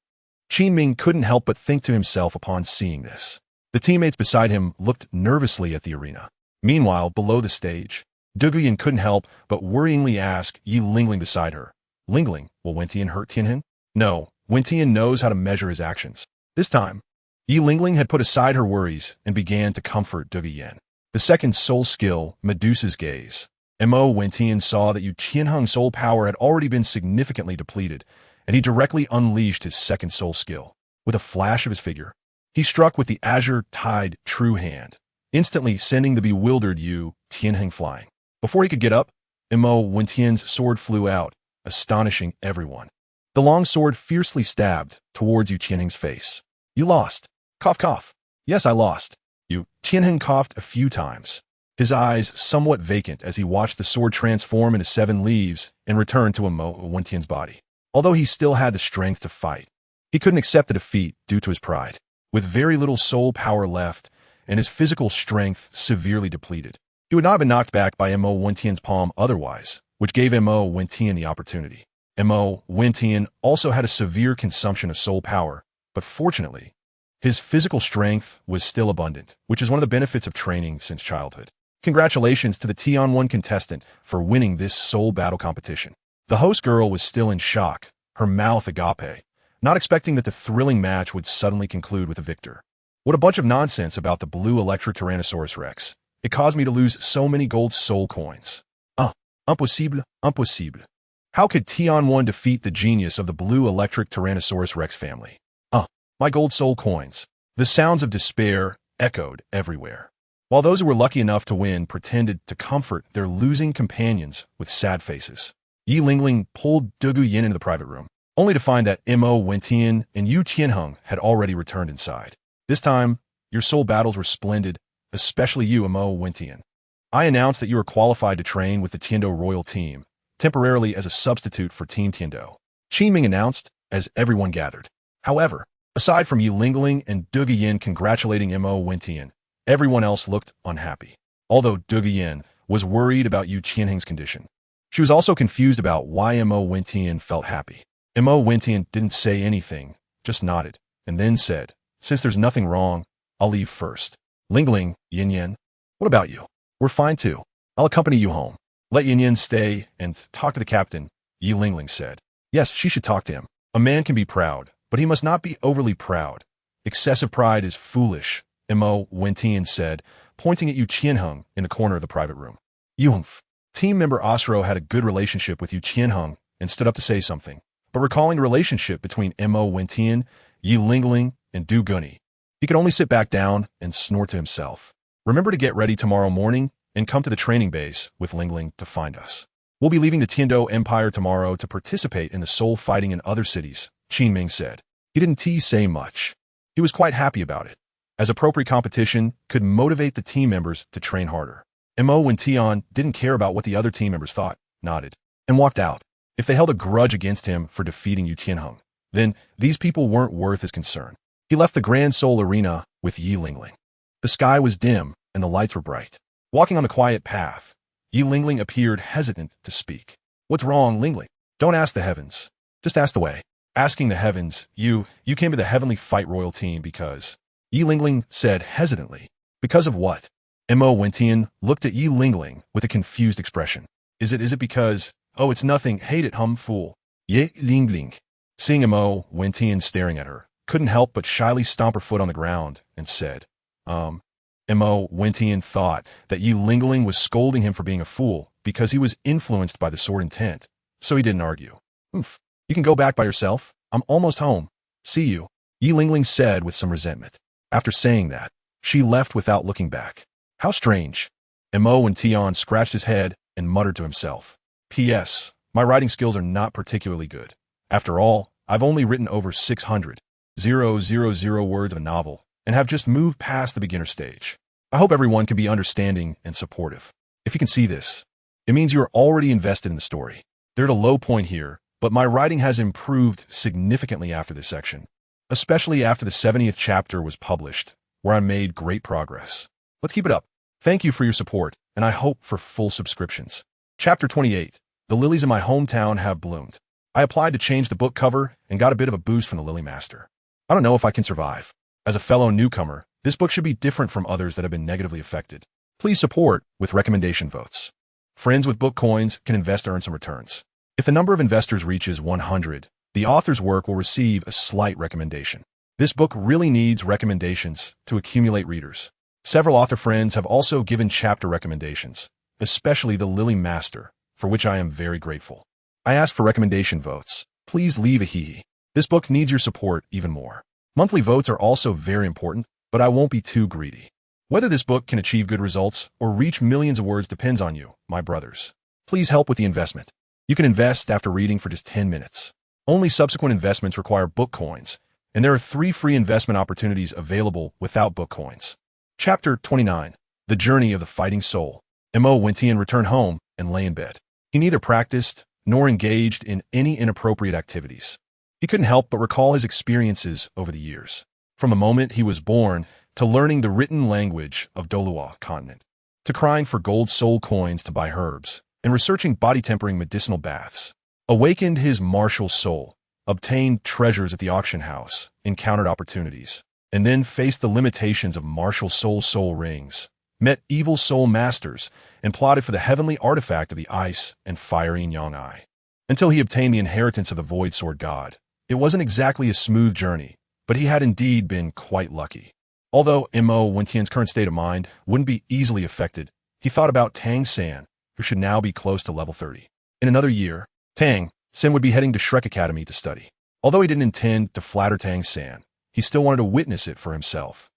Qin Ming couldn't help but think to himself upon seeing this. The teammates beside him looked nervously at the arena. Meanwhile, below the stage, Du Guyan couldn't help but worryingly ask Yi Lingling beside her, "Lingling, will Wentian hurt Tianheng?" No, Wentian knows how to measure his actions. This time, Yi Lingling had put aside her worries and began to comfort Du Guyan. The second soul skill, Medusa's Gaze. Mo Wentian saw that Yu Qianheng's soul power had already been significantly depleted, and he directly unleashed his second soul skill. With a flash of his figure, he struck with the azure tide true hand, instantly sending the bewildered Yu Tianheng flying. Before he could get up, Mo Wentian's sword flew out, astonishing everyone. The long sword fiercely stabbed towards Yu Tianheng's face. "You lost." Cough, cough. "Yes, I lost." Yu Tianheng coughed a few times, his eyes somewhat vacant as he watched the sword transform into 7 leaves and return to Mo Wentian's body. Although he still had the strength to fight, he couldn't accept the defeat due to his pride. With very little soul power left and his physical strength severely depleted, he would not have been knocked back by Mo Wentian's palm otherwise, which gave Mo Wentian the opportunity. Mo Wentian also had a severe consumption of soul power, but fortunately, his physical strength was still abundant, which is one of the benefits of training since childhood. Congratulations to the T-on-1 contestant for winning this soul battle competition. The host girl was still in shock, her mouth agape, not expecting that the thrilling match would suddenly conclude with a victor. What a bunch of nonsense about the blue electric Tyrannosaurus Rex. It caused me to lose so many gold soul coins. Impossible, impossible. How could T-on-1 defeat the genius of the blue electric Tyrannosaurus Rex family? My gold soul coins. The sounds of despair echoed everywhere, while those who were lucky enough to win pretended to comfort their losing companions with sad faces. Yi Lingling pulled Du Guyan into the private room, only to find that Mo Wentian and Yu Qianheng had already returned inside. This time, your soul battles were splendid, especially you, Mo Wentian. I announced that you were qualified to train with the Tiando Royal team, temporarily as a substitute for Team Tiando. Qin Ming announced, as everyone gathered. However, aside from Yi Lingling and Du Guyan congratulating Mo Wentian, everyone else looked unhappy. Although Du Guyan was worried about Yu Qianheng's condition, she was also confused about why Mo Wentian felt happy. Mo Wentian didn't say anything, just nodded, and then said, "Since there's nothing wrong, I'll leave first." "Lingling, Yin Yin, what about you?" "We're fine too. I'll accompany you home." "Let Yin Yin stay and talk to the captain," Yi Lingling said. Yes, she should talk to him. A man can be proud, but he must not be overly proud. Excessive pride is foolish, Mo Wentian said, pointing at Yu Qianheng in the corner of the private room. Yuhengf. Team member Osro had a good relationship with Yu Qianheng and stood up to say something, but recalling the relationship between Mo Wentian, Yi Lingling, and Du Guyan, he could only sit back down and snore to himself. "Remember to get ready tomorrow morning and come to the training base with Lingling to find us. We'll be leaving the Tiando Empire tomorrow to participate in the soul fighting in other cities," Qin Ming said. He didn't say much. He was quite happy about it, as appropriate competition could motivate the team members to train harder. Mo Wentian didn't care about what the other team members thought, nodded, and walked out. If they held a grudge against him for defeating Yu Tianheng, then these people weren't worth his concern. He left the Grand Soul Arena with Yi Lingling. The sky was dim and the lights were bright. Walking on the quiet path, Yi Lingling appeared hesitant to speak. "What's wrong, Lingling? Don't ask the heavens. Just ask the way." Asking the heavens, you came to the Heavenly Fight Royal team because... Yi Lingling said hesitantly. "Because of what?" Mo Wentian looked at Yi Lingling with a confused expression. Is it because... "Oh, it's nothing. Hate it, fool." Yi Lingling, seeing Mo Wentian staring at her, couldn't help but shyly stomp her foot on the ground and said, Mo Wentian thought that Yi Lingling was scolding him for being a fool because he was influenced by the sword intent, so he didn't argue. "You can go back by yourself. I'm almost home. See you," Yi Lingling said with some resentment. After saying that, she left without looking back. How strange. Mo and Tian scratched his head and muttered to himself. P.S. My writing skills are not particularly good. After all, I've only written over 600,000 words of a novel and have just moved past the beginner stage. I hope everyone can be understanding and supportive. If you can see this, it means you are already invested in the story. They're at a low point here, but my writing has improved significantly after this section, especially after the 70th chapter was published, where I made great progress. Let's keep it up. Thank you for your support, and I hope for full subscriptions. Chapter 28. The lilies in my hometown have bloomed. I applied to change the book cover and got a bit of a boost from the Lily Master. I don't know if I can survive. As a fellow newcomer, this book should be different from others that have been negatively affected. Please support with recommendation votes. Friends with book coins can invest to earn some returns. If the number of investors reaches 100, the author's work will receive a slight recommendation. This book really needs recommendations to accumulate readers. Several author friends have also given chapter recommendations, especially the Lily Master, for which I am very grateful. I ask for recommendation votes. Please leave a hee. This book needs your support even more. Monthly votes are also very important, but I won't be too greedy. Whether this book can achieve good results or reach millions of words depends on you, my brothers. Please help with the investment. You can invest after reading for just 10 minutes. Only subsequent investments require book coins, and there are 3 free investment opportunities available without book coins. Chapter 29. The Journey of the Fighting Soul. Mo Wentian returned home and lay in bed. He neither practiced nor engaged in any inappropriate activities. He couldn't help but recall his experiences over the years, from the moment he was born to learning the written language of Douluo continent, to crying for gold soul coins to buy herbs, and researching body-tempering medicinal baths. Awakened his martial soul, obtained treasures at the auction house, encountered opportunities, and then faced the limitations of MartialSoul soul rings, met evil soul masters, and plotted for the heavenly artifact of the ice and fiery Yang Eye, until he obtained the inheritance of the Void Sword God. It wasn't exactly a smooth journey, but he had indeed been quite lucky. Although Mo Wentian's current state of mind wouldn't be easily affected, he thought about Tang San, who should now be close to level 30. In another year, Tang San would be heading to Shrek Academy to study. Although he didn't intend to flatter Tang San, he still wanted to witness it for himself.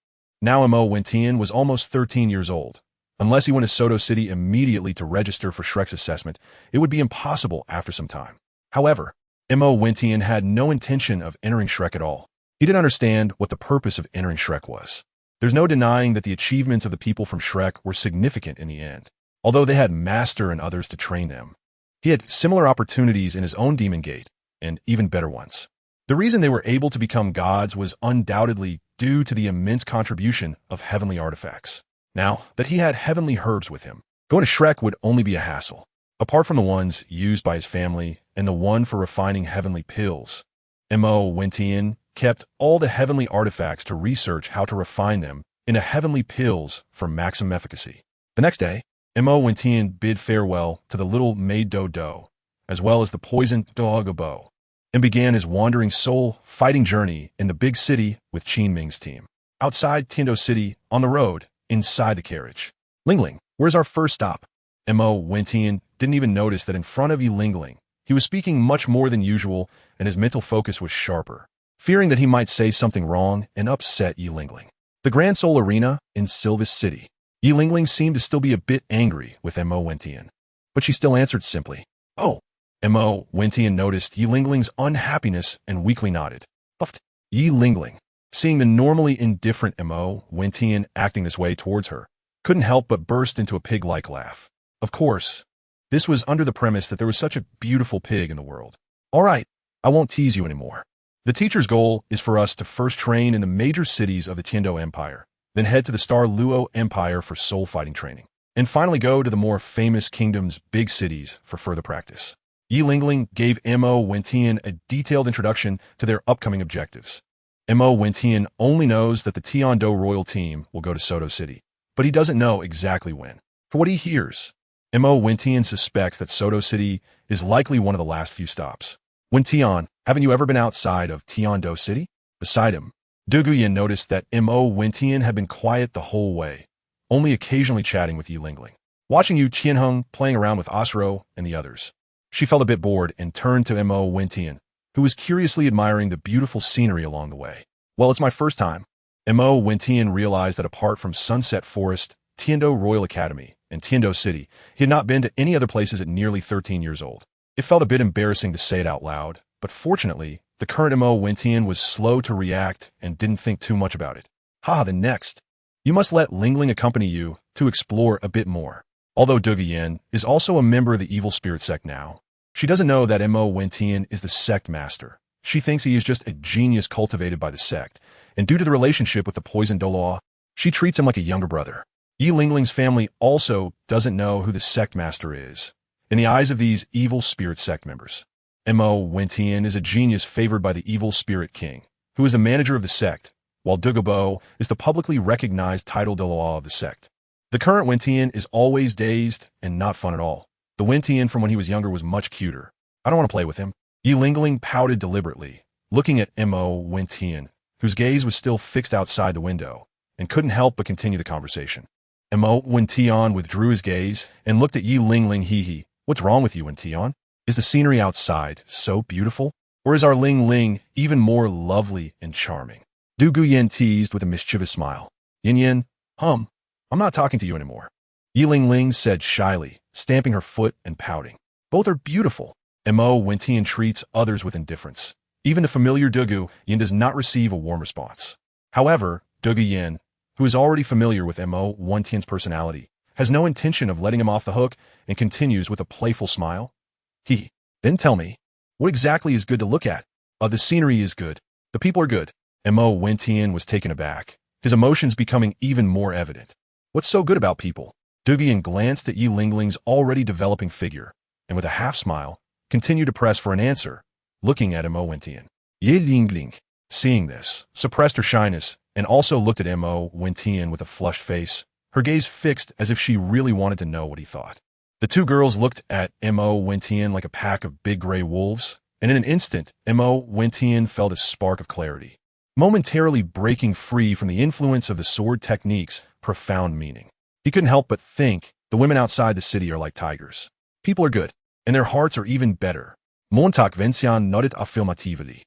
Now Mo Wentian was almost 13 years old. Unless he went to Soto City immediately to register for Shrek's assessment, it would be impossible after some time. However, Mo Wentian had no intention of entering Shrek at all. He didn't understand what the purpose of entering Shrek was. There's no denying that the achievements of the people from Shrek were significant in the end, although they had Master and others to train them. He had similar opportunities in his own Demon Gate, and even better ones. The reason they were able to become gods was undoubtedly due to the immense contribution of heavenly artifacts. Now that he had heavenly herbs with him, going to Shrek would only be a hassle. Apart from the ones used by his family and the one for refining heavenly pills, Mo Wentian kept all the heavenly artifacts to research how to refine them into heavenly pills for maximum efficacy. The next day, Mo Wentian bid farewell to the little maid Douluo, as well as the poisoned Douluo, and began his wandering soul fighting journey in the big city with Qin Ming's team. Outside Tiando City, on the road, inside the carriage. Lingling, where's our first stop? Mo Wentian didn't even notice that in front of Yi Lingling, he was speaking much more than usual, and his mental focus was sharper, fearing that he might say something wrong and upset Yi Lingling. The Grand Soul Arena in Sylvis City. Yi Lingling seemed to still be a bit angry with Mo Wentian, but she still answered simply, "Oh." Mo Wentian noticed Yi Lingling's unhappiness and weakly nodded. Puffed. Yi Lingling, seeing the normally indifferent Mo Wentian acting this way towards her, couldn't help but burst into a pig-like laugh. Of course, this was under the premise that there was such a beautiful pig in the world. All right, I won't tease you anymore. The teacher's goal is for us to first train in the major cities of the Tiando Empire, then head to the Star Luo Empire for soul fighting training, and finally go to the more famous kingdom's big cities for further practice. Yi Lingling gave Mo Wentian a detailed introduction to their upcoming objectives. Mo Wentian only knows that the Tiando royal team will go to Soto City, but he doesn't know exactly when. For what he hears, Mo Wentian suspects that Soto City is likely one of the last few stops. When Tian, haven't you ever been outside of Tiando City? Beside him, Duguyan noticed that Mo Wentian had been quiet the whole way, only occasionally chatting with Yi Lingling. Watching Yu Qianheng playing around with Asuro and the others, she felt a bit bored and turned to Mo Wentian, who was curiously admiring the beautiful scenery along the way. Well, it's my first time. Mo Wentian realized that apart from Sunset Forest, Tiando Royal Academy in Tiando City. He had not been to any other places at nearly 13 years old. It felt a bit embarrassing to say it out loud, but fortunately, the current Mo Wentian was slow to react and didn't think too much about it. Haha, then next. You must let Lingling accompany you to explore a bit more. Although Douluo is also a member of the evil spirit sect now, she doesn't know that Mo Wentian is the sect master. She thinks he is just a genius cultivated by the sect, and due to the relationship with the poison Douluo, she treats him like a younger brother. Yi Lingling's family also doesn't know who the sect master is. In the eyes of these evil spirit sect members, Mo Wentian is a genius favored by the evil spirit king, who is the manager of the sect, while Douluo is the publicly recognized title Douluo of the sect. The current Wentian is always dazed and not fun at all. The Wentian from when he was younger was much cuter. I don't want to play with him. Yi Lingling pouted deliberately, looking at Mo Wentian, whose gaze was still fixed outside the window, and couldn't help but continue the conversation. Mo Wentian withdrew his gaze and looked at Yi Lingling. Hee. What's wrong with you, Wentian? Is the scenery outside so beautiful? Or is our Ling Ling even more lovely and charming? Du Guyan teased with a mischievous smile. Yin Yin, I'm not talking to you anymore. Yi Ling said shyly, stamping her foot and pouting. Both are beautiful. Mo Wentian treats others with indifference. Even the familiar Douluo Yin does not receive a warm response. However, Douluo Yin, who is already familiar with Mo Wentian's personality, has no intention of letting him off the hook and continues with a playful smile. Then tell me, what exactly is good to look at? The scenery is good. The people are good. Mo Wentian was taken aback, his emotions becoming even more evident. What's so good about people? Douluo Yin glanced at Yi Lingling's already developing figure, and with a half-smile, continued to press for an answer, looking at Mo Wentian. Yi Lingling, seeing this, suppressed her shyness and also looked at Mo Wentian with a flushed face, her gaze fixed as if she really wanted to know what he thought. The two girls looked at Mo Wentian like a pack of big gray wolves, and in an instant, Mo Wentian felt a spark of clarity, momentarily breaking free from the influence of the sword technique's profound meaning. He couldn't help but think the women outside the city are like tigers. People are good, and their hearts are even better. Montauk Vencian nodded affirmatively.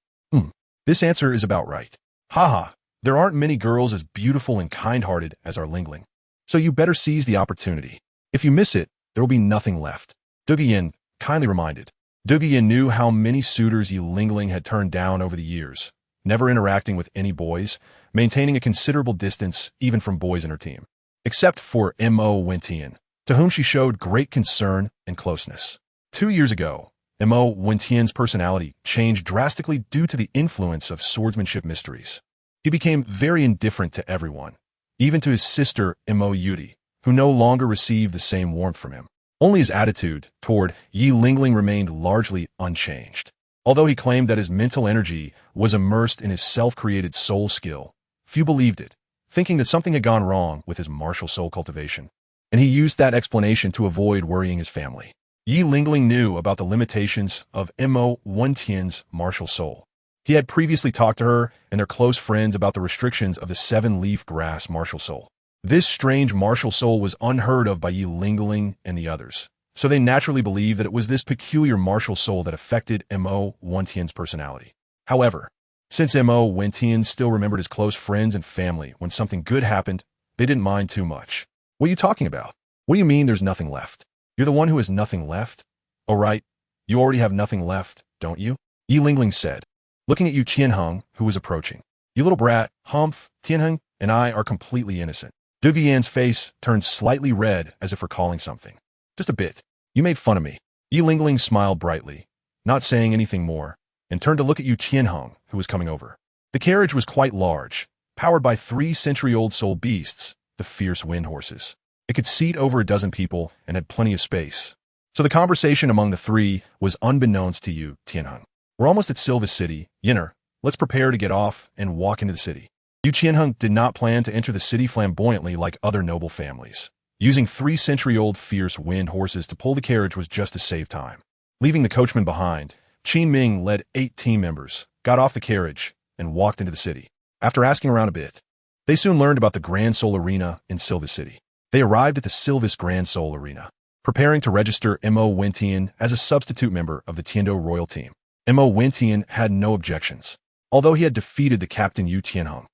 This answer is about right. Haha, there aren't many girls as beautiful and kind-hearted as our Lingling. So you better seize the opportunity. If you miss it, there will be nothing left. Douluo Yin kindly reminded. Douluo Yin knew how many suitors Yi Lingling had turned down over the years, never interacting with any boys, maintaining a considerable distance even from boys in her team. Except for Mo Wentian, to whom she showed great concern and closeness. 2 years ago, Mo Wentian's personality changed drastically due to the influence of swordsmanship mysteries. He became very indifferent to everyone, even to his sister Mo Yudi, who no longer received the same warmth from him. Only his attitude toward Yi Lingling remained largely unchanged. Although he claimed that his mental energy was immersed in his self-created soul skill, few believed it, thinking that something had gone wrong with his martial soul cultivation, and he used that explanation to avoid worrying his family. Yi Lingling knew about the limitations of Mo Wentian's martial soul. He had previously talked to her and their close friends about the restrictions of the seven-leaf grass martial soul. This strange martial soul was unheard of by Yi Lingling and the others, so they naturally believed that it was this peculiar martial soul that affected Mo Wentian's personality. However, since Mo Wentian still remembered his close friends and family when something good happened, they didn't mind too much. What are you talking about? What do you mean there's nothing left? You're the one who has nothing left? Oh right, you already have nothing left, don't you? Yi Lingling said, looking at Yu Qianheng, who was approaching. You little brat, Humph, Tianheng, and I are completely innocent. Douluo Yin's face turned slightly red as if recalling something. Just a bit. You made fun of me. Yi Lingling smiled brightly, not saying anything more, and turned to look at Yu Qianheng, who was coming over. The carriage was quite large, powered by 3-century-old soul beasts, the fierce wind horses. It could seat over a dozen people and had plenty of space. So the conversation among the three was unbeknownst to Yu Qianheng. We're almost at Silva City. Yinner, let's prepare to get off and walk into the city. Yu Qianheng did not plan to enter the city flamboyantly like other noble families. Using 3-century-old fierce wind horses to pull the carriage was just to save time. Leaving the coachman behind, Qin Ming led 8 team members, got off the carriage, and walked into the city. After asking around a bit, they soon learned about the Grand Soul Arena in Silva City. They arrived at the Silvis Grand Soul Arena, preparing to register Mo Wentian as a substitute member of the Tiando Royal team. Mo Wentian had no objections, although he had defeated the captain Yu Qianheng.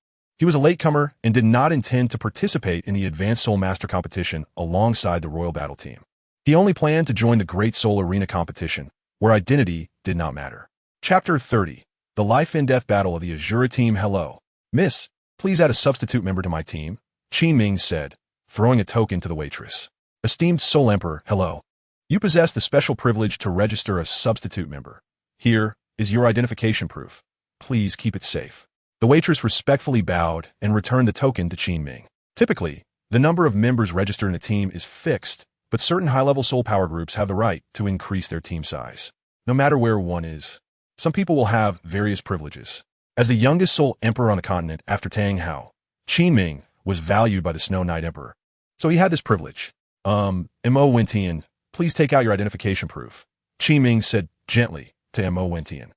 He was a latecomer and did not intend to participate in the Advanced Soul Master competition alongside the Royal Battle Team. He only planned to join the Great Soul Arena competition, where identity did not matter. Chapter 30. The Life and Death Battle of the Erasure Team. Hello. Miss, please add a substitute member to my team, Qin Ming said, throwing a token to the waitress. Esteemed Soul Emperor, hello. You possess the special privilege to register a substitute member. Here is your identification proof. Please keep it safe. The waitress respectfully bowed and returned the token to Qin Ming. Typically, the number of members registered in a team is fixed, but certain high-level soul power groups have the right to increase their team size. No matter where one is, some people will have various privileges. As the youngest soul emperor on the continent after Tang Hao, Qin Ming was valued by the Snow Knight Emperor, so he had this privilege. Mo Wentian, please take out your identification proof, Qin Ming said gently to Mo Wentian.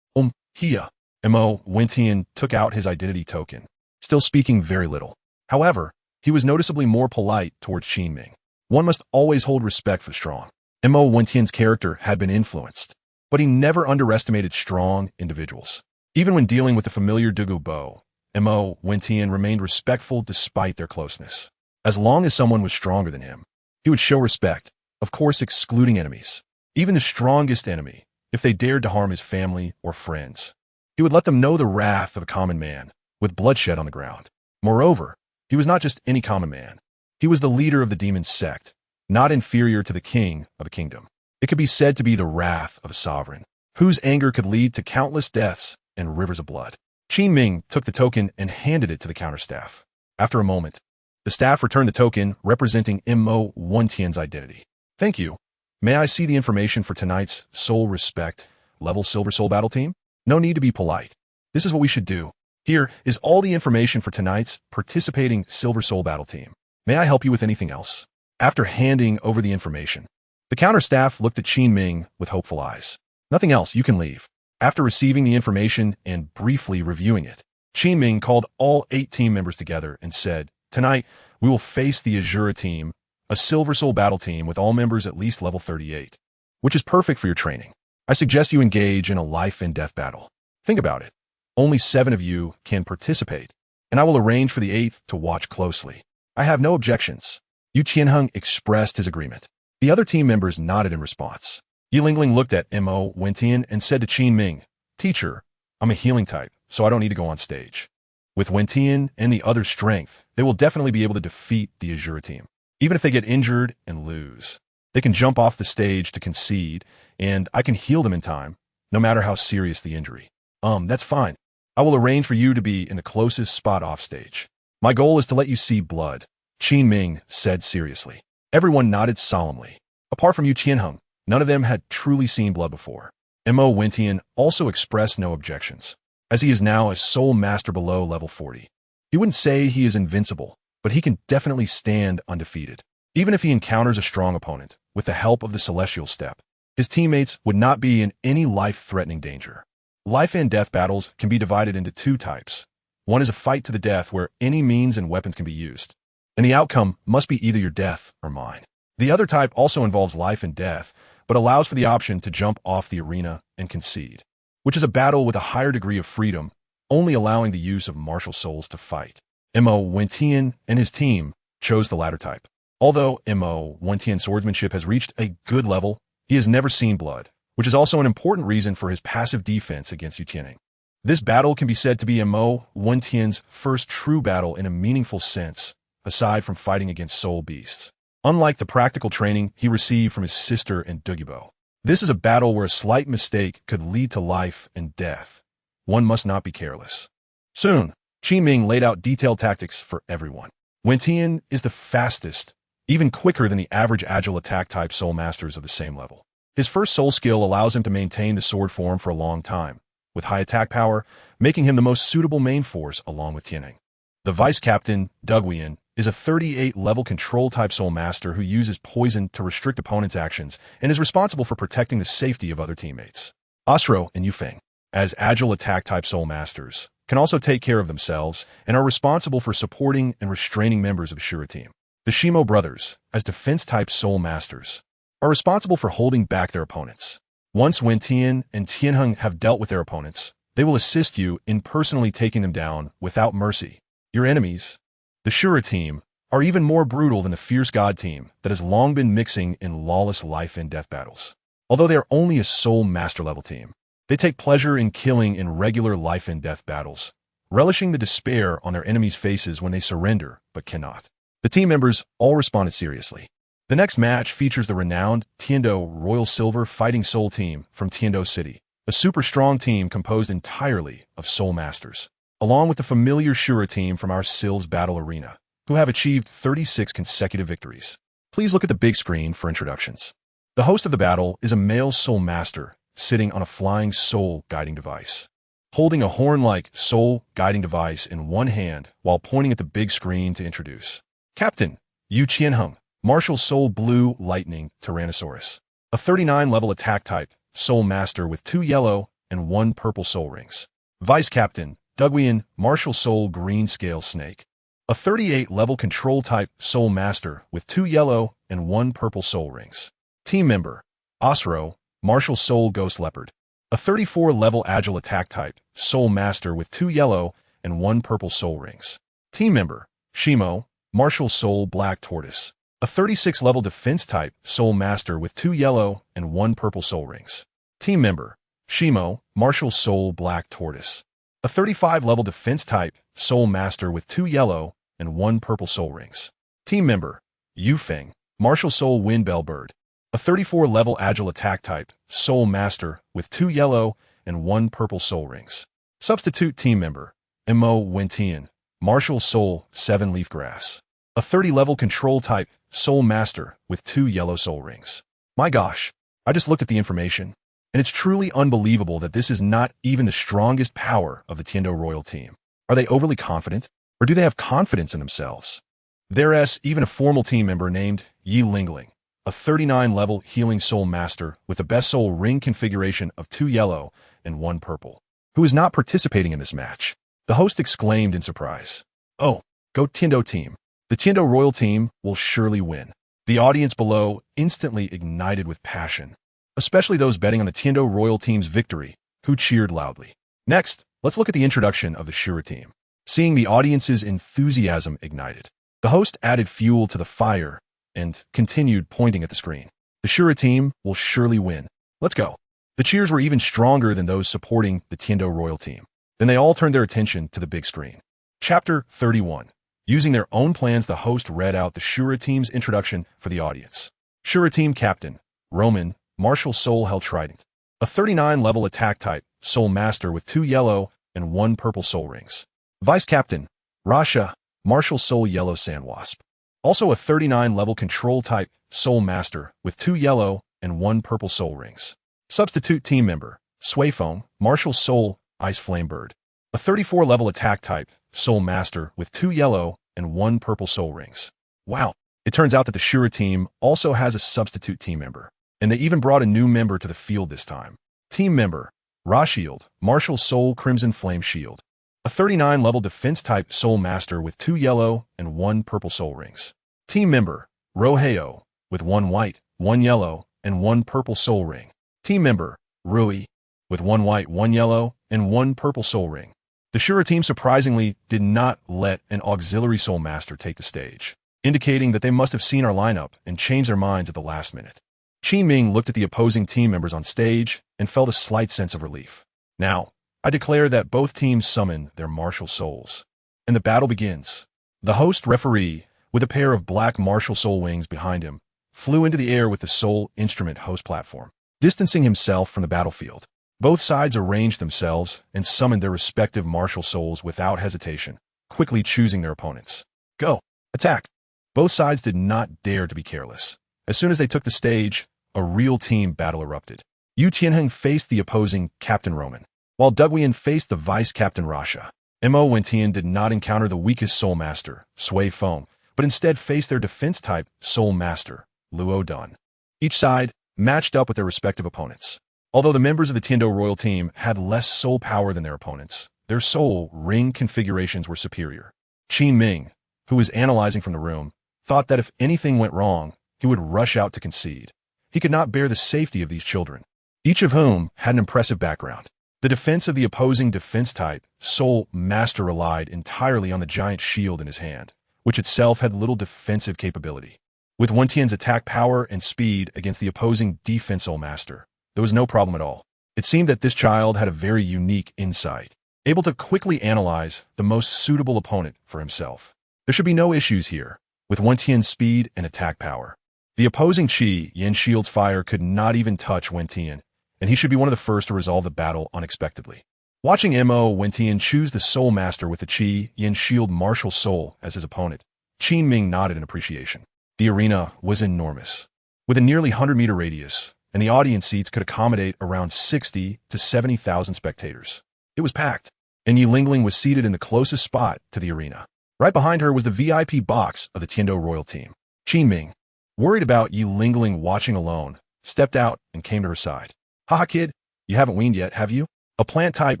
Here. Mo Wentian took out his identity token, still speaking very little. However, he was noticeably more polite towards Qin Ming. One must always hold respect for the strong. Mo Wentian's character had been influenced, but he never underestimated strong individuals. Even when dealing with the familiar Douluo, Mo Wentian remained respectful despite their closeness. As long as someone was stronger than him, he would show respect, of course excluding enemies. Even the strongest enemy, if they dared to harm his family or friends. He would let them know the wrath of a common man, with bloodshed on the ground. Moreover, he was not just any common man. He was the leader of the demon sect, not inferior to the king of a kingdom. It could be said to be the wrath of a sovereign, whose anger could lead to countless deaths and rivers of blood. Qin Ming took the token and handed it to the counterstaff. After a moment, the staff returned the token representing Mo Wentian's identity. Thank you. May I see the information for tonight's Soul Respect level Silver Soul Battle Team? No need to be polite. This is what we should do. Here is all the information for tonight's participating Silver Soul Battle Team. May I help you with anything else? After handing over the information, the counterstaff looked at Qin Ming with hopeful eyes. Nothing else, you can leave. After receiving the information and briefly reviewing it, Qin Ming called all 8 team members together and said, tonight, we will face the Erasure team, a Silver Soul Battle Team with all members at least level 38, which is perfect for your training. I suggest you engage in a life and death battle. Think about it. Only 7 of you can participate, and I will arrange for the 8th to watch closely. I have no objections. Yu Qianheng expressed his agreement. The other team members nodded in response. Yi Lingling looked at Mo Wentian and said to Qin Ming, Teacher, I'm a healing type, so I don't need to go on stage. With Wentian and the other strength, they will definitely be able to defeat the Erasure team. Even if they get injured and lose, they can jump off the stage to concede, and I can heal them in time, no matter how serious the injury. That's fine. I will arrange for you to be in the closest spot off stage. My goal is to let you see blood, Qin Ming said seriously. Everyone nodded solemnly. Apart from Yu Qianheng, none of them had truly seen blood before. Mo Wentian also expressed no objections, as he is now a soul master below level 40. He wouldn't say he is invincible, but he can definitely stand undefeated. Even if he encounters a strong opponent, with the help of the Celestial Step, his teammates would not be in any life-threatening danger. Life and death battles can be divided into 2 types. One is a fight to the death where any means and weapons can be used, and the outcome must be either your death or mine. The other type also involves life and death, but allows for the option to jump off the arena and concede, which is a battle with a higher degree of freedom, only allowing the use of martial souls to fight. Mo Wentian and his team chose the latter type. Although Mo Wentian's swordsmanship has reached a good level, he has never seen blood, which is also an important reason for his passive defense against Yu Qianheng. This battle can be said to be Mo Wentian's first true battle in a meaningful sense, aside from fighting against soul beasts. Unlike the practical training he received from his sister and Douluo, this is a battle where a slight mistake could lead to life and death. One must not be careless. Soon, Qin Ming laid out detailed tactics for everyone. Wentian is the fastest, even quicker than the average agile attack type soul masters of the same level. His first soul skill allows him to maintain the sword form for a long time, with high attack power, making him the most suitable main force along with Tianeng. The vice captain, Douluo, is a 38-level control-type soul master who uses poison to restrict opponents' actions and is responsible for protecting the safety of other teammates. Ostro and Yufeng, as agile attack-type soul masters, can also take care of themselves and are responsible for supporting and restraining members of a Shura team. The Shimo brothers, as defense-type soul masters, are responsible for holding back their opponents. Once Wentian and Qianheng have dealt with their opponents, they will assist you in personally taking them down without mercy, Your enemies, the Shura team, are even more brutal than the fierce God team that has long been mixing in lawless life and death battles. Although they are only a soul master level team, they take pleasure in killing in regular life and death battles, relishing the despair on their enemies' faces when they surrender but cannot. The team members all responded seriously. The next match features the renowned Tiendo Royal Silver Fighting Soul team from Tiendo City, a super strong team composed entirely of soul masters, along with the familiar Shura team from our Sylves Battle Arena, who have achieved 36 consecutive victories. Please look at the big screen for introductions. The host of the battle is a male soul master sitting on a flying soul guiding device, holding a horn-like soul guiding device in one hand while pointing at the big screen to introduce Captain Yu Qianheng, MartialSoul Blue Lightning Tyrannosaurus, a 39-level attack type soul master with 2 yellow and 1 purple soul rings. Vice Captain Douluo, MartialSoul Green Scale Snake, a 38-level control type soul master with 2 yellow and 1 purple soul rings. Team member Osro, MartialSoul Ghost Leopard, a 34-level agile attack type soul master with 2 yellow and 1 purple soul rings. Team member Shimo, MartialSoul Black Tortoise, a 36-level defense type soul master with 2 yellow and 1 purple soul rings. Team member Shimo, MartialSoul Black Tortoise, a 35-level defense type soul master with 2 yellow and 1 purple soul rings. Team member Yufeng, MartialSoul Windbell Bird, a 34-level agile attack type soul master with 2 yellow and 1 purple soul rings. Substitute team member Mo Wentian, MartialSoul Seven-Leaf Grass, a 30-level control type soul master with 2 yellow soul rings. My gosh, I just looked at the information, and it's truly unbelievable that this is not even the strongest power of the Tiendo Royal team. Are they overly confident, or do they have confidence in themselves? There's even a formal team member named Yi Lingling, a 39-level healing soul master with a best soul ring configuration of 2 yellow and 1 purple, who is not participating in this match. The host exclaimed in surprise. Oh, go Tiendo team. The Tiendo Royal team will surely win. The audience below instantly ignited with passion, especially those betting on the Tiendo Royal team's victory, who cheered loudly. Next, let's look at the introduction of the Shura team. Seeing the audience's enthusiasm ignited, the host added fuel to the fire and continued pointing at the screen. The Shura team will surely win. Let's go. The cheers were even stronger than those supporting the Tiendo Royal team. Then they all turned their attention to the big screen. Chapter 31. Using their own plans, the host read out the Shura team's introduction for the audience. Shura team captain, Roman, MartialSoul Hell Trident, a 39-level attack type soul master with 2 yellow and 1 purple soul rings. Vice captain, Rasha, MartialSoul Yellow Sandwasp, also a 39-level control type soul master with 2 yellow and 1 purple soul rings. Substitute team member, Swayfoam, MartialSoul Ice Flame Bird, a 34-level attack type soul master with 2 yellow and 1 purple soul rings. Wow, it turns out that the Shura team also has a substitute team member, and they even brought a new member to the field this time. Team member, Rashield, MartialSoul Crimson Flame Shield, a 39-level defense type soul master with 2 yellow and 1 purple soul rings. Team member, Roheo, with 1 white, 1 yellow, and 1 purple soul ring. Team member, Rui, with 1 white, 1 yellow, and 1 purple soul ring. The Shura team surprisingly did not let an auxiliary soul master take the stage, indicating that they must have seen our lineup and changed their minds at the last minute. Qi Ming looked at the opposing team members on stage and felt a slight sense of relief. Now, I declare that both teams summon their martial souls, and the battle begins. The host referee, with a pair of black MartialSoul wings behind him, flew into the air with the soul instrument host platform, distancing himself from the battlefield. Both sides arranged themselves and summoned their respective MartialSouls without hesitation, quickly choosing their opponents. Go! Attack! Both sides did not dare to be careless. As soon as they took the stage, a real team battle erupted. Yu Qianheng faced the opposing Captain Roman, while Douluo faced the Vice Captain Rasha. Mo Wentian did not encounter the weakest Soul Master, Sui Feng, but instead faced their defense type Soul Master, Luo Dan. Each side matched up with their respective opponents. Although the members of the Tiendo Royal team had less soul power than their opponents, their soul ring configurations were superior. Qi Ming, who was analyzing from the room, thought that if anything went wrong, he would rush out to concede. He could not bear the safety of these children, each of whom had an impressive background. The defense of the opposing defense-type Soul Master relied entirely on the giant shield in his hand, which itself had little defensive capability. With Wen Tian's attack power and speed against the opposing defense Soul Master, there was no problem at all. It seemed that this child had a very unique insight, able to quickly analyze the most suitable opponent for himself. There should be no issues here, with Wen Tian's speed and attack power. The opposing Qi Yin shield's fire could not even touch Wen Tian, and he should be one of the first to resolve the battle unexpectedly. Watching Wen Tian choose the Soul Master with the Qi Yin shield MartialSoul as his opponent, Qin Ming nodded in appreciation. The arena was enormous, with a nearly 100-meter radius, and the audience seats could accommodate around 60 to 70,000 spectators. It was packed, and Yi Lingling was seated in the closest spot to the arena. Right behind her was the VIP box of the Tiando Royal team. Qin Ming, worried about Yi Lingling watching alone, stepped out and came to her side. Haha kid, you haven't weaned yet, have you? A plant-type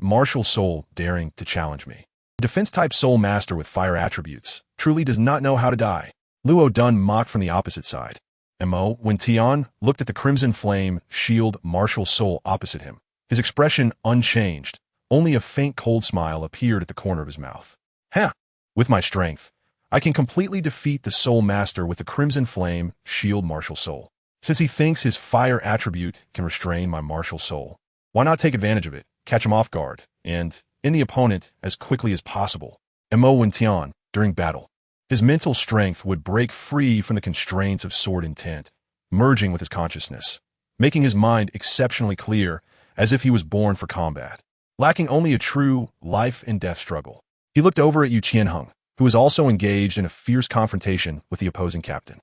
MartialSoul daring to challenge me. A defense-type Soul Master with fire attributes truly does not know how to die. Luo Dun mocked from the opposite side. Wen Tian looked at the Crimson Flame shield MartialSoul opposite him. His expression unchanged. Only a faint cold smile appeared at the corner of his mouth. Huh! With my strength, I can completely defeat the Soul Master with the Crimson Flame shield MartialSoul. Since he thinks his fire attribute can restrain my MartialSoul, why not take advantage of it, catch him off guard, and end the opponent as quickly as possible? Wen Tian, during battle, his mental strength would break free from the constraints of sword intent, merging with his consciousness, making his mind exceptionally clear, as if he was born for combat, lacking only a true life-and-death struggle. He looked over at Yu Qianheng, who was also engaged in a fierce confrontation with the opposing captain.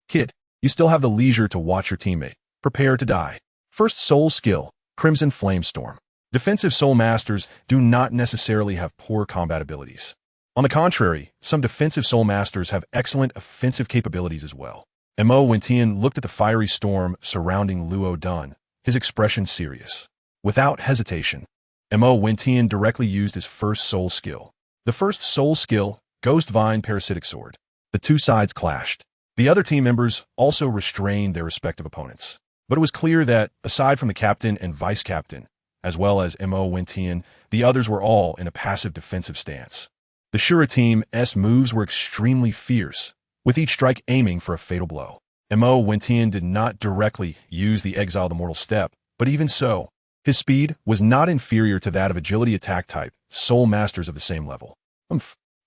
Kid, you still have the leisure to watch your teammate. Prepare to die. First soul skill, Crimson Flame Storm. Defensive Soul Masters do not necessarily have poor combat abilities. On the contrary, some defensive Soul Masters have excellent offensive capabilities as well. Wen Tian looked at the fiery storm surrounding Luo Dun, his expression serious. Without hesitation, Wen Tian directly used his first soul skill. The first soul skill, Ghost Vine Parasitic Sword. The two sides clashed. The other team members also restrained their respective opponents. But it was clear that, aside from the captain and vice-captain, as well as Wen Tian, the others were all in a passive defensive stance. The Shura team's moves were extremely fierce, with each strike aiming for a fatal blow. Wen Tian did not directly use the Exile the Mortal Step, but even so, his speed was not inferior to that of agility attack type Soul Masters of the same level.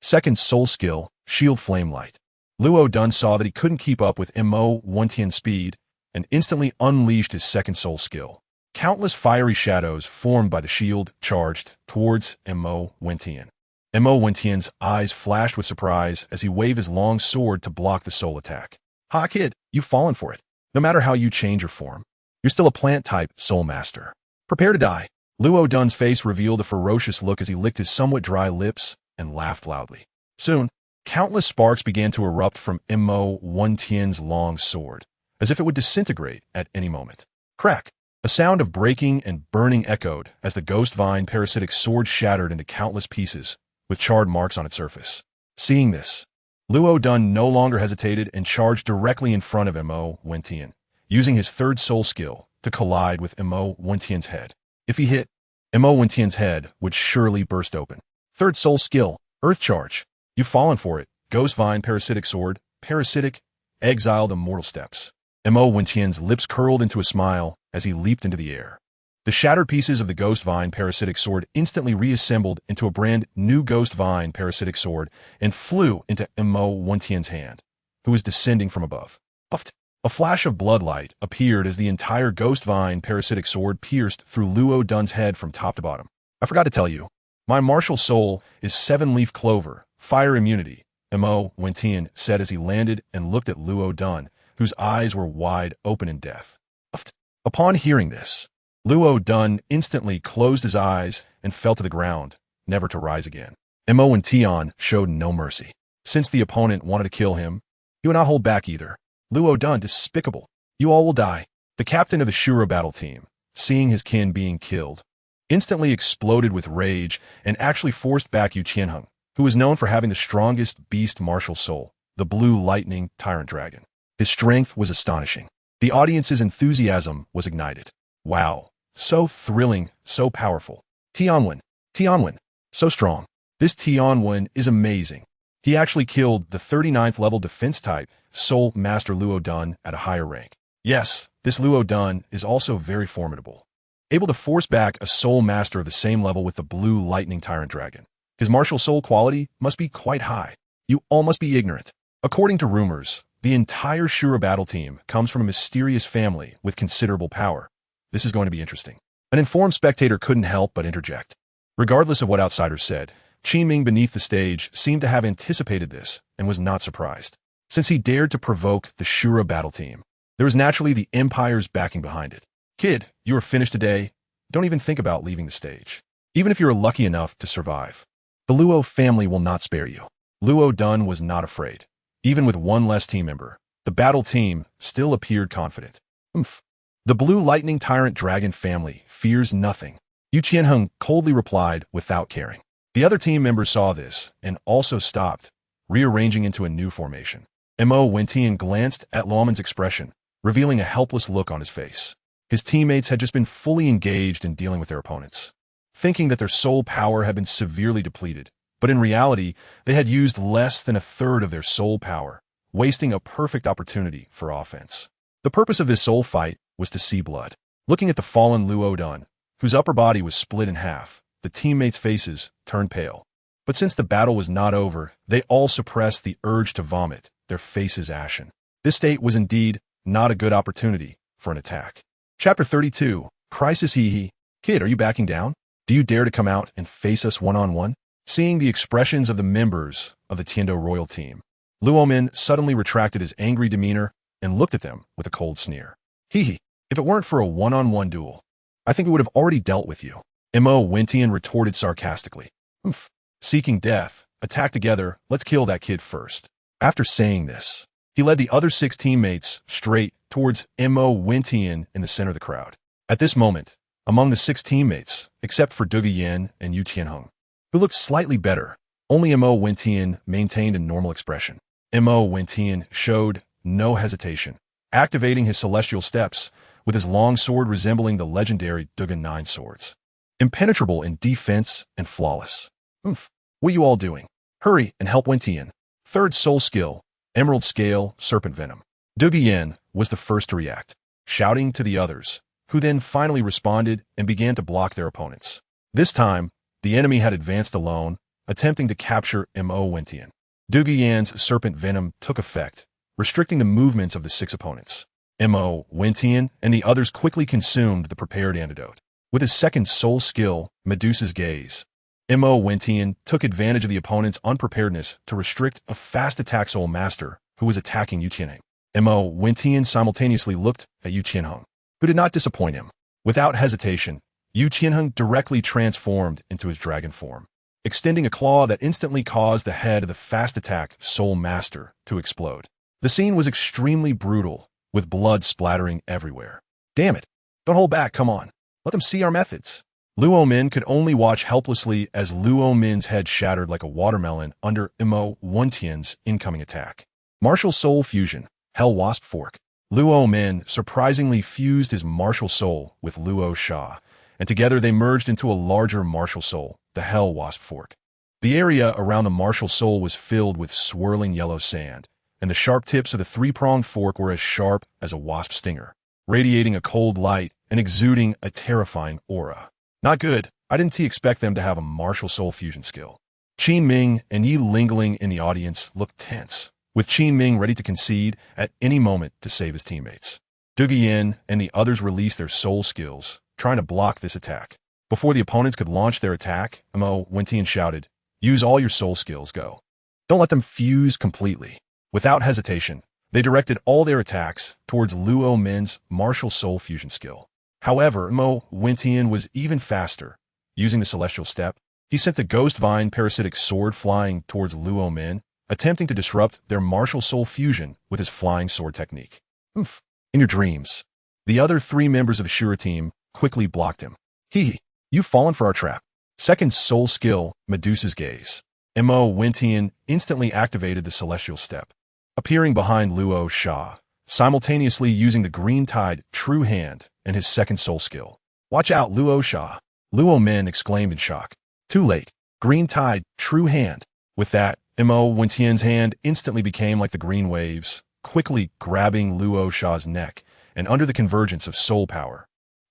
Second soul skill, Shield Flame Light. Luo Dun saw that he couldn't keep up with Wen Tian's speed and instantly unleashed his second soul skill. Countless fiery shadows formed by the shield charged towards Wen Tian. Wen Tian's eyes flashed with surprise as he waved his long sword to block the soul attack. Ha kid, you've fallen for it. No matter how you change your form, you're still a plant-type Soul Master. Prepare to die. Luo Dun's face revealed a ferocious look as he licked his somewhat dry lips and laughed loudly. Soon, countless sparks began to erupt from Wen Tian's long sword, as if it would disintegrate at any moment. Crack! A sound of breaking and burning echoed as the Ghost Vine Parasitic Sword shattered into countless pieces, with charred marks on its surface. Seeing this, Luo Dun no longer hesitated and charged directly in front of Wen Tian, using his third soul skill to collide with Wen Tian's head. If he hit, Wen Tian's head would surely burst open. Third soul skill, Earth Charge. You've fallen for it. Ghost Vine Parasitic Sword, Parasitic, Exile the Mortal Steps. Wen Tian's lips curled into a smile as he leaped into the air. The shattered pieces of the Ghost Vine Parasitic Sword instantly reassembled into a brand new Ghost Vine Parasitic Sword and flew into Wen Tian's hand, who was descending from above. Puffed. A flash of bloodlight appeared as the entire Ghost Vine Parasitic Sword pierced through Luo Dun's head from top to bottom. I forgot to tell you, my MartialSoul is 7-Leaf Clover, Fire Immunity, Wen Tian said as he landed and looked at Luo Dun, whose eyes were wide open in death. Puffed. Upon hearing this, Luo Dun instantly closed his eyes and fell to the ground, never to rise again. Wen Tian showed no mercy. Since the opponent wanted to kill him, he would not hold back either. Luo Dun, despicable. You all will die. The captain of the Shura battle team, seeing his kin being killed, instantly exploded with rage and actually forced back Yu Qianheng, who was known for having the strongest beast MartialSoul, the Blue Lightning Tyrant Dragon. His strength was astonishing. The audience's enthusiasm was ignited. Wow, So thrilling, so powerful. Tianwen. Tianwen. So strong. This Tianwen is amazing. He actually killed the 39th level defense type Soul Master Luo Dun at a higher rank. Yes, this Luo Dun is also very formidable. Able to force back a Soul Master of the same level with the blue Lightning Tyrant Dragon. His martial soul quality must be quite high. You all must be ignorant. According to rumors, the entire Shura battle team comes from a mysterious family with considerable power. This is going to be interesting. An informed spectator couldn't help but interject. Regardless of what outsiders said, Qin Ming beneath the stage seemed to have anticipated this and was not surprised. Since he dared to provoke the Shura battle team, there was naturally the Empire's backing behind it. Kid, you are finished today. Don't even think about leaving the stage. Even if you're lucky enough to survive. The Luo family will not spare you. Luo Dun was not afraid. Even with one less team member, the battle team still appeared confident. Oomph. The blue Lightning Tyrant Dragon family fears nothing. Yu Qianheng coldly replied without caring. The other team members saw this and also stopped, rearranging into a new formation. Mo Wentian glanced at Luomen's expression, revealing a helpless look on his face. His teammates had just been fully engaged in dealing with their opponents, thinking that their soul power had been severely depleted, but in reality, they had used less than a third of their soul power, wasting a perfect opportunity for offense. The purpose of this soul fight was to see blood. Looking at the fallen Luo Dun, whose upper body was split in half, the teammates' faces turned pale. But since the battle was not over, they all suppressed the urge to vomit, their faces ashen. This state was indeed not a good opportunity for an attack. Chapter 32, Crisis. Hee. Kid, are you backing down? Do you dare to come out and face us one-on-one? Seeing the expressions of the members of the Tiando royal team, Luomen suddenly retracted his angry demeanor and looked at them with a cold sneer. Hee. If it weren't for a one-on-one duel, I think we would have already dealt with you. Mo Wentian retorted sarcastically. Oomph. Seeking death, attack together, let's kill that kid first. After saying this, he led the other 6 teammates straight towards Mo Wentian in the center of the crowd. At this moment, among the 6 teammates, except for Duge Yin and Yu Qianheng, who looked slightly better, only Mo Wentian maintained a normal expression. Mo Wentian showed no hesitation, activating his celestial steps with his long sword resembling the legendary Dugan 9 swords. Impenetrable in defense and flawless. Oomph. What are you all doing? Hurry and help Wentian. Third soul skill, Emerald Scale, Serpent Venom. Duge Yin was the first to react, shouting to the others, who then finally responded and began to block their opponents. This time, the enemy had advanced alone, attempting to capture Mo Wentian. Duge Yin's Serpent Venom took effect, restricting the movements of the 6 opponents. Mo Wentian and the others quickly consumed the prepared antidote. With his second soul skill, Medusa's Gaze, Mo Wentian took advantage of the opponent's unpreparedness to restrict a fast attack soul master who was attacking Yu Qianheng. Mo Wentian simultaneously looked at Yu Qianheng, who did not disappoint him. Without hesitation, Yu Qianheng directly transformed into his dragon form, extending a claw that instantly caused the head of the fast attack soul master to explode. The scene was extremely brutal, with blood splattering everywhere. Damn it! Don't hold back, come on. Let them see our methods. Luomen could only watch helplessly as Luomen's head shattered like a watermelon under Mo Wentian's incoming attack. MartialSoul Fusion, Hell Wasp Fork. Luomen surprisingly fused his martial soul with Luo Sha, and together they merged into a larger martial soul, the Hell Wasp Fork. The area around the martial soul was filled with swirling yellow sand, and the sharp tips of the 3-pronged fork were as sharp as a wasp stinger, radiating a cold light and exuding a terrifying aura. Not good. I didn't expect them to have a martial soul fusion skill. Qin Ming and Yi Lingling in the audience looked tense, with Qin Ming ready to concede at any moment to save his teammates. Duge Yin and the others released their soul skills, trying to block this attack. Before the opponents could launch their attack, Mo Wentian shouted, "Use all your soul skills, go. Don't let them fuse completely." Without hesitation, they directed all their attacks towards Luomen's martial soul fusion skill. However, Mo Wentian was even faster. Using the celestial step, he sent the Ghost Vine parasitic sword flying towards Luomen, attempting to disrupt their martial soul fusion with his flying sword technique. Oomph. In your dreams. The other 3 members of the Shura team quickly blocked him. You've fallen for our trap. Second soul skill, Medusa's Gaze. Mo Wentian instantly activated the celestial step, appearing behind Luo Sha, simultaneously using the Green Tide True Hand and his second soul skill. Watch out, Luo Sha. Luo Min exclaimed in shock. Too late. Green Tide, true hand. With that, Mo Wentian's hand instantly became like the green waves, quickly grabbing Luo Sha's neck, and under the convergence of soul power,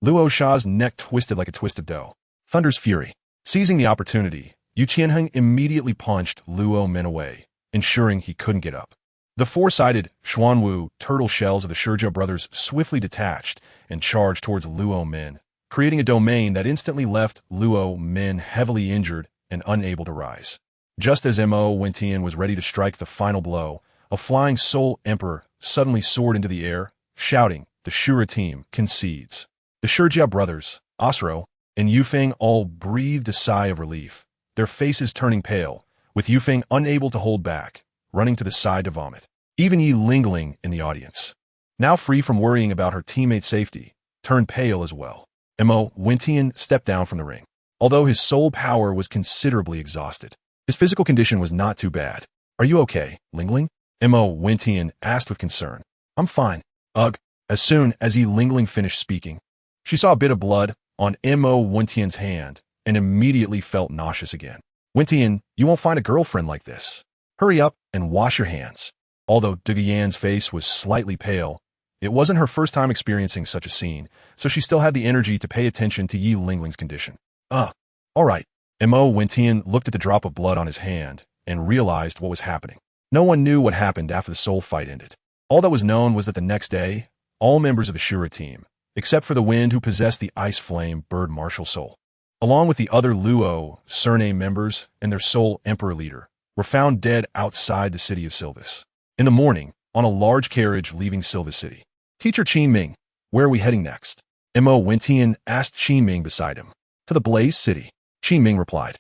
Luo Sha's neck twisted like a twisted dough. Thunder's fury. Seizing the opportunity, Yu Qianheng immediately punched Luo Min away, ensuring he couldn't get up. The four-sided Xuanwu turtle shells of the Shijia brothers swiftly detached and charged towards Luo Min, creating a domain that instantly left Luo Min heavily injured and unable to rise. Just as Mo Wentian was ready to strike the final blow, a flying Soul Emperor suddenly soared into the air, shouting, "The Shura team concedes." The Shijia brothers, Osro, and Yufeng all breathed a sigh of relief, their faces turning pale, with Yufeng unable to hold back, running to the side to vomit. Even Yi Lingling in the audience, now free from worrying about her teammate's safety, turned pale as well. Mo Wentian stepped down from the ring. Although his soul power was considerably exhausted, his physical condition was not too bad. "Are you okay, Lingling?" Mo Wentian asked with concern. "I'm fine." Ugh. As soon as Yi Lingling finished speaking, she saw a bit of blood on Mo Wentian's hand and immediately felt nauseous again. "Wentian, you won't find a girlfriend like this. Hurry up and wash your hands." Although Duguyan's face was slightly pale, it wasn't her first time experiencing such a scene, so she still had the energy to pay attention to Yi Lingling's condition. All right." Mo Wentian looked at the drop of blood on his hand and realized what was happening. No one knew what happened after the soul fight ended. All that was known was that the next day, all members of the Shura team, except for the Wind who possessed the Ice Flame Bird MartialSoul, along with the other Luo surname members and their Soul Emperor leader, were found dead outside the city of Silvis. In the morning, on a large carriage leaving Silvis City. "Teacher Qin Ming, where are we heading next?" Mo Wentian asked Qin Ming beside him. "To the Blaze City," Qin Ming replied.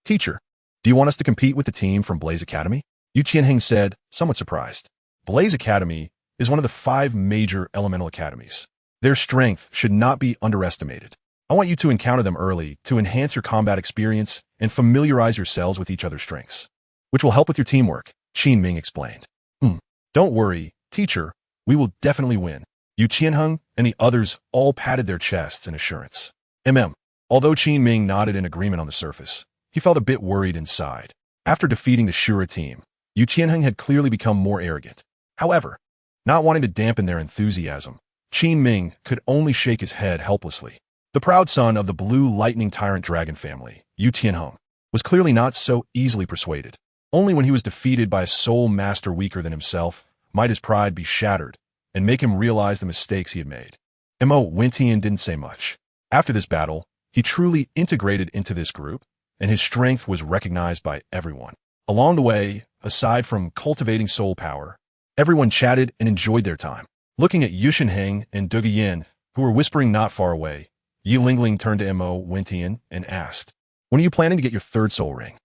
Teacher, do you want us to compete with the team from Blaze Academy?" Yu Qianheng said, somewhat surprised. Blaze Academy is one of the 5 major elemental academies. Their strength should not be underestimated. I want you to encounter them early to enhance your combat experience and familiarize yourselves with each other's strengths, which will help with your teamwork, Qin Ming explained. Don't worry, teacher, we will definitely win." Yu Qianheng and the others all patted their chests in assurance. Although Qin Ming nodded in agreement on the surface, he felt a bit worried inside. After defeating the Shura team, Yu Qianheng had clearly become more arrogant. However, not wanting to dampen their enthusiasm, Qin Ming could only shake his head helplessly. The proud son of the Blue Lightning Tyrant Dragon family, Yu Qianheng, was clearly not so easily persuaded. Only when he was defeated by a soul master weaker than himself might his pride be shattered and make him realize the mistakes he had made. Mo Wentian didn't say much. After this battle, he truly integrated into this group, and his strength was recognized by everyone. Along the way, aside from cultivating soul power, everyone chatted and enjoyed their time. Looking at Yu Qianheng and Duguyan, who were whispering not far away, Yi Lingling turned to Mo Wentian and asked, "When are you planning to get your 3rd soul ring?"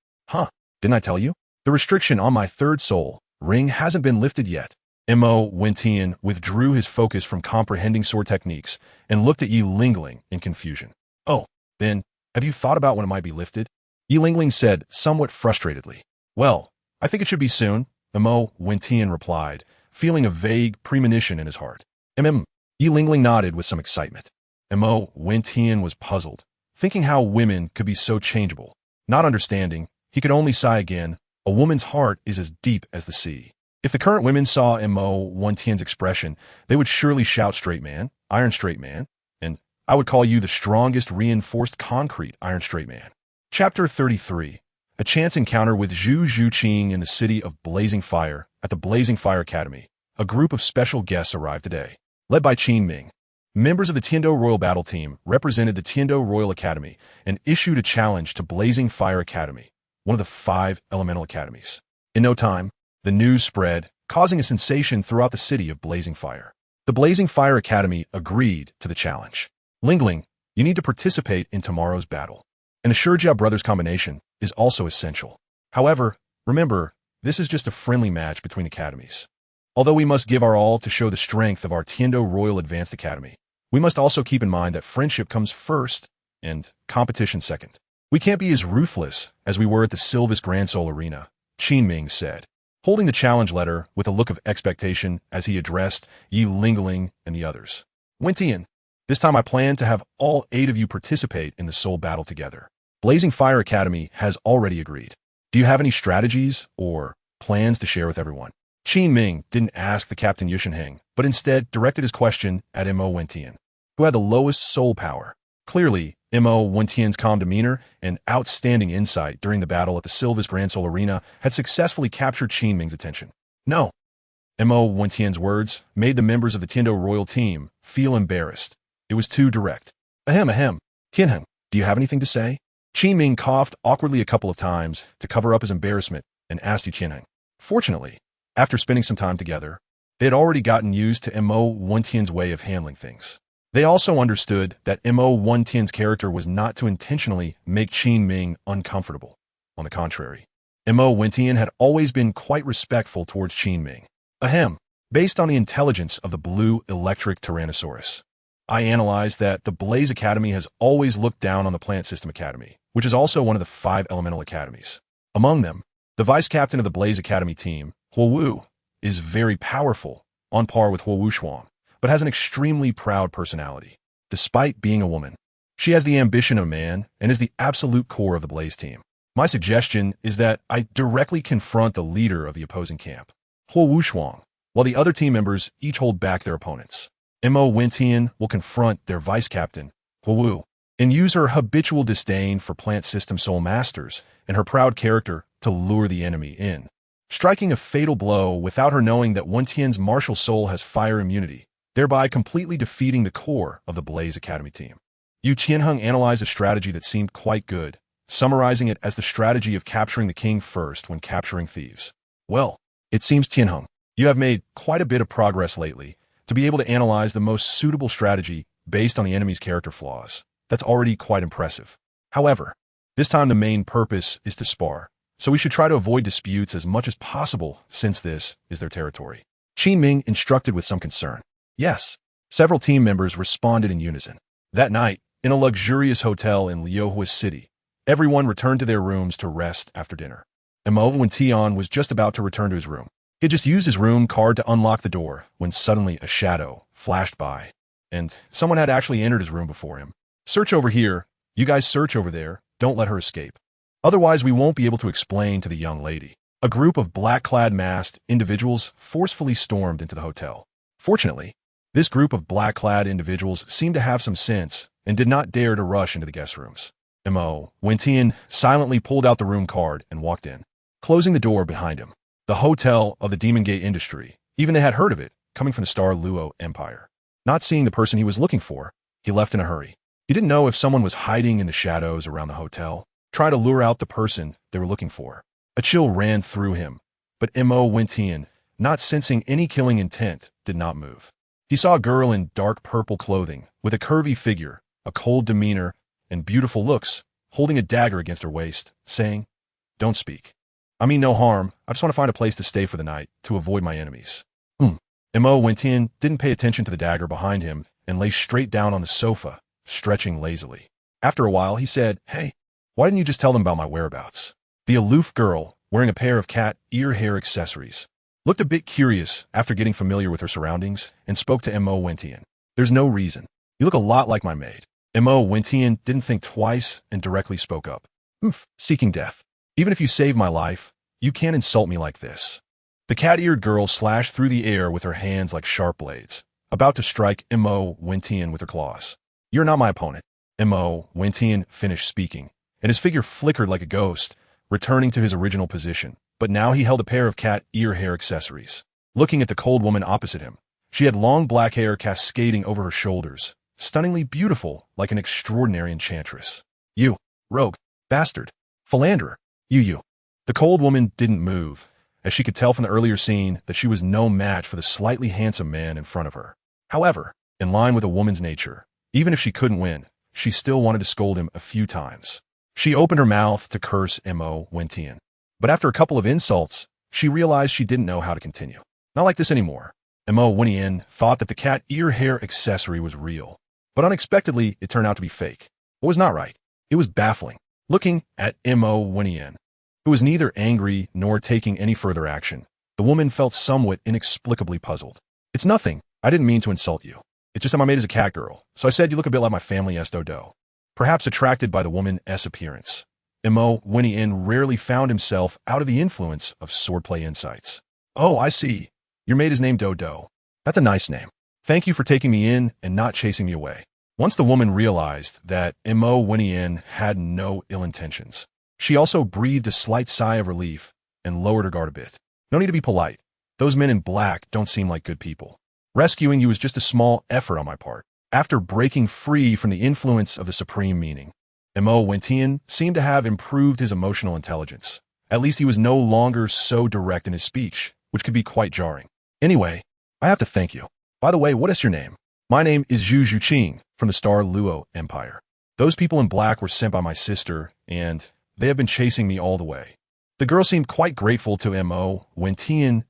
Didn't I tell you? The restriction on my 3rd soul ring hasn't been lifted yet." Mo Wentian withdrew his focus from comprehending sword techniques and looked at Yi Lingling in confusion. "Oh, then, have you thought about when it might be lifted?" Yi Lingling said somewhat frustratedly. "Well, I think it should be soon," Mo Wentian replied, feeling a vague premonition in his heart. Yi Lingling nodded with some excitement. Mo Wentian was puzzled, thinking how women could be so changeable. Not understanding, he could only sigh again. A woman's heart is as deep as the sea. If the current women saw Mo Wentian's expression, they would surely shout straight man, iron straight man, and I would call you the strongest reinforced concrete iron straight man. Chapter 33. A chance encounter with Zhu Zhuqing in the city of Blazing Fire. At the Blazing Fire Academy, a group of special guests arrived today, led by Qin Ming. Members of the Tiando Royal Battle Team represented the Tiando Royal Academy and issued a challenge to Blazing Fire Academy, one of the 5 elemental academies. In no time, the news spread, causing a sensation throughout the city of Blazing Fire. The Blazing Fire Academy agreed to the challenge. "Lingling, you need to participate in tomorrow's battle. And a Shijia Brothers combination is also essential. However, remember, this is just a friendly match between academies. Although we must give our all to show the strength of our Tiando Royal Advanced Academy, we must also keep in mind that friendship comes first and competition second. We can't be as ruthless as we were at the Silvis Grand Soul Arena," Qin Ming said, holding the challenge letter with a look of expectation as he addressed Yi Lingling and the others. "Wentian, This time I plan to have all 8 of you participate in the soul battle together. Blazing Fire Academy has already agreed. Do you have any strategies or plans to share with everyone? Qin Ming didn't ask the Captain Yushenheng, but instead directed his question at Mo Wentian, who had the lowest soul power. Clearly, Mo Wentian's calm demeanor and outstanding insight during the battle at the Silva's Grand Soul Arena had successfully captured Qin Ming's attention. No. Mo Wentian's words made the members of the Tiando royal team feel embarrassed. It was too direct. Ahem. Tianheng, do you have anything to say? Qin Ming coughed awkwardly a couple of times to cover up his embarrassment and asked Tianheng. Fortunately, after spending some time together, they had already gotten used to Mo Wentian's way of handling things. They also understood that Mo Wentian's character was not to intentionally make Qin Ming uncomfortable. On the contrary, Mo Wentian had always been quite respectful towards Qin Ming. Ahem. Based on the intelligence of the blue electric Tyrannosaurus, I analyzed that the Blaze Academy has always looked down on the Plant System Academy, which is also one of the 5 elemental academies. Among them, the vice captain of the Blaze Academy team, Huo Wu, is very powerful, on par with Huo Wushuang, but has an extremely proud personality. Despite being a woman, she has the ambition of a man and is the absolute core of the Blaze team. My suggestion is that I directly confront the leader of the opposing camp, Huo Wushuang, while the other team members each hold back their opponents. Mo Wentian will confront their vice captain, Huo Wu, and use her habitual disdain for plant system soul masters and her proud character to lure the enemy in, striking a fatal blow without her knowing that Wentian's martial soul has fire immunity, thereby completely defeating the core of the Blaze Academy team. Yu Qianheng analyzed a strategy that seemed quite good, summarizing it as the strategy of capturing the king first when capturing thieves. Well, it seems, Qianheng, you have made quite a bit of progress lately to be able to analyze the most suitable strategy based on the enemy's character flaws. That's already quite impressive. However, this time the main purpose is to spar, so we should try to avoid disputes as much as possible since this is their territory. Qin Ming instructed with some concern. Yes. Several team members responded in unison. That night, in a luxurious hotel in Liuhua City, everyone returned to their rooms to rest after dinner. Mo Wentian was just about to return to his room. He had just used his room card to unlock the door when suddenly a shadow flashed by, and someone had actually entered his room before him. Search over here. You guys search over there. Don't let her escape. Otherwise, we won't be able to explain to the young lady. A group of black-clad masked individuals forcefully stormed into the hotel. Fortunately, this group of black-clad individuals seemed to have some sense and did not dare to rush into the guest rooms. Mo Wentian silently pulled out the room card and walked in, closing the door behind him. The Hotel of the Demon Gate Industry. Even they had heard of it, coming from the Star Luo Empire. Not seeing the person he was looking for, he left in a hurry. He didn't know if someone was hiding in the shadows around the hotel, trying to lure out the person they were looking for. A chill ran through him, but Mo Wentian, not sensing any killing intent, did not move. He saw a girl in dark purple clothing, with a curvy figure, a cold demeanor, and beautiful looks, holding a dagger against her waist, saying, "Don't speak. I mean no harm, I just want to find a place to stay for the night, to avoid my enemies." Mo Wentian didn't pay attention to the dagger behind him and lay straight down on the sofa, stretching lazily. After a while, he said, "Hey, why didn't you just tell them about my whereabouts?" The aloof girl, wearing a pair of cat ear hair accessories, looked a bit curious after getting familiar with her surroundings and spoke to Mo Wentian. "There's no reason. You look a lot like my maid." Mo Wentian didn't think twice and directly spoke up. Seeking death. Even if you save my life, you can't insult me like this." The cat-eared girl slashed through the air with her hands like sharp blades, about to strike Mo Wentian with her claws. "You're not my opponent." Mo Wentian finished speaking, and his figure flickered like a ghost, returning to his original position, but now he held a pair of cat ear hair accessories. Looking at the cold woman opposite him, she had long black hair cascading over her shoulders, stunningly beautiful like an extraordinary enchantress. "You, rogue, bastard, philanderer, you." The cold woman didn't move, as she could tell from the earlier scene that she was no match for the slightly handsome man in front of her. However, in line with a woman's nature, even if she couldn't win, she still wanted to scold him a few times. She opened her mouth to curse Mo Wentian, but after a couple of insults, she realized she didn't know how to continue. Not like this anymore. Mo Wentian thought that the cat ear hair accessory was real, but unexpectedly it turned out to be fake. What was not right? It was baffling. Looking at Mo Wentian, who was neither angry nor taking any further action, the woman felt somewhat inexplicably puzzled. "It's nothing. I didn't mean to insult you." It's just I'm made as a cat girl, so I said you look a bit like my family Douluo. Perhaps attracted by the woman's appearance. Mo Wen rarely found himself out of the influence of swordplay insights. Oh, I see. Your maid is named Douluo. That's a nice name. Thank you for taking me in and not chasing me away. Once the woman realized that Mo Wen had no ill intentions, she also breathed a slight sigh of relief and lowered her guard a bit. No need to be polite. Those men in black don't seem like good people. Rescuing you was just a small effort on my part. After breaking free from the influence of the supreme meaning, Mo Wen seemed to have improved his emotional intelligence. At least he was no longer so direct in his speech, which could be quite jarring. Anyway, I have to thank you. By the way, what is your name? My name is Zhu Zhuqing from the Douluo Empire. Those people in black were sent by my sister, and they have been chasing me all the way. The girl seemed quite grateful to Mo Wen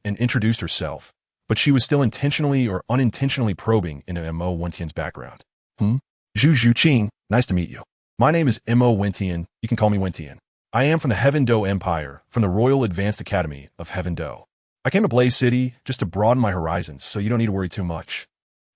and introduced herself, but she was still intentionally or unintentionally probing into Mo Wen's background. Zhu Zhuqing, nice to meet you. My name is Mo Wen. You can call me Wen. I am from the Heaven Do Empire, from the Royal Advanced Academy of Heaven Do. I came to Blaze City just to broaden my horizons, so you don't need to worry too much.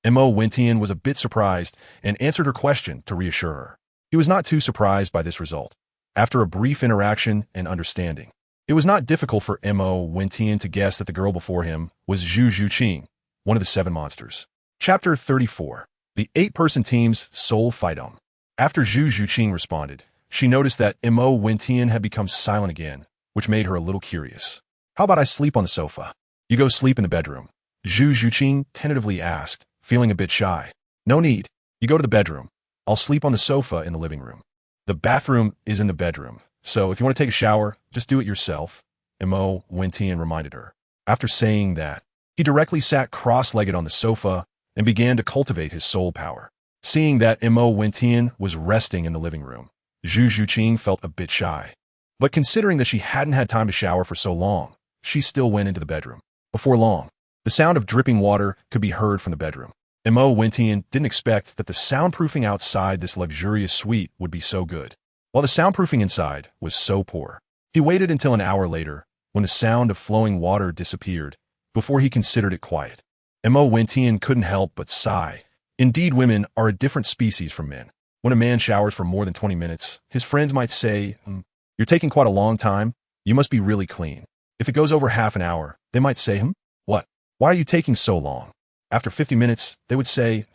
Mo Wen was a bit surprised and answered her question to reassure her. He was not too surprised by this result. After a brief interaction and understanding, it was not difficult for Mo Wen to guess that the girl before him was Zhu Zhuqing, one of the 7 monsters. Chapter 34. The 8-person team's soul fight-on. After Zhu Zhuqing responded, she noticed that Mo Wen had become silent again, which made her a little curious. How about I sleep on the sofa? You go sleep in the bedroom. Zhu Zhuqing tentatively asked, feeling a bit shy. No need. You go to the bedroom. I'll sleep on the sofa in the living room. The bathroom is in the bedroom, so if you want to take a shower, just do it yourself, Mo Wen reminded her. After saying that, he directly sat cross-legged on the sofa and began to cultivate his soul power. Seeing that Mo Wen was resting in the living room, Zhu Zhuqing felt a bit shy. But considering that she hadn't had time to shower for so long, she still went into the bedroom. Before long, the sound of dripping water could be heard from the bedroom. Mo Wen didn't expect that the soundproofing outside this luxurious suite would be so good, while the soundproofing inside was so poor. He waited until an hour later, when the sound of flowing water disappeared, before he considered it quiet. Mo Wen couldn't help but sigh. Indeed, women are a different species from men. When a man showers for more than 20 minutes, his friends might say, "You're taking quite a long time. You must be really clean." If it goes over half an hour, they might say, "What? Why are you taking so long?" After 50 minutes, they would say,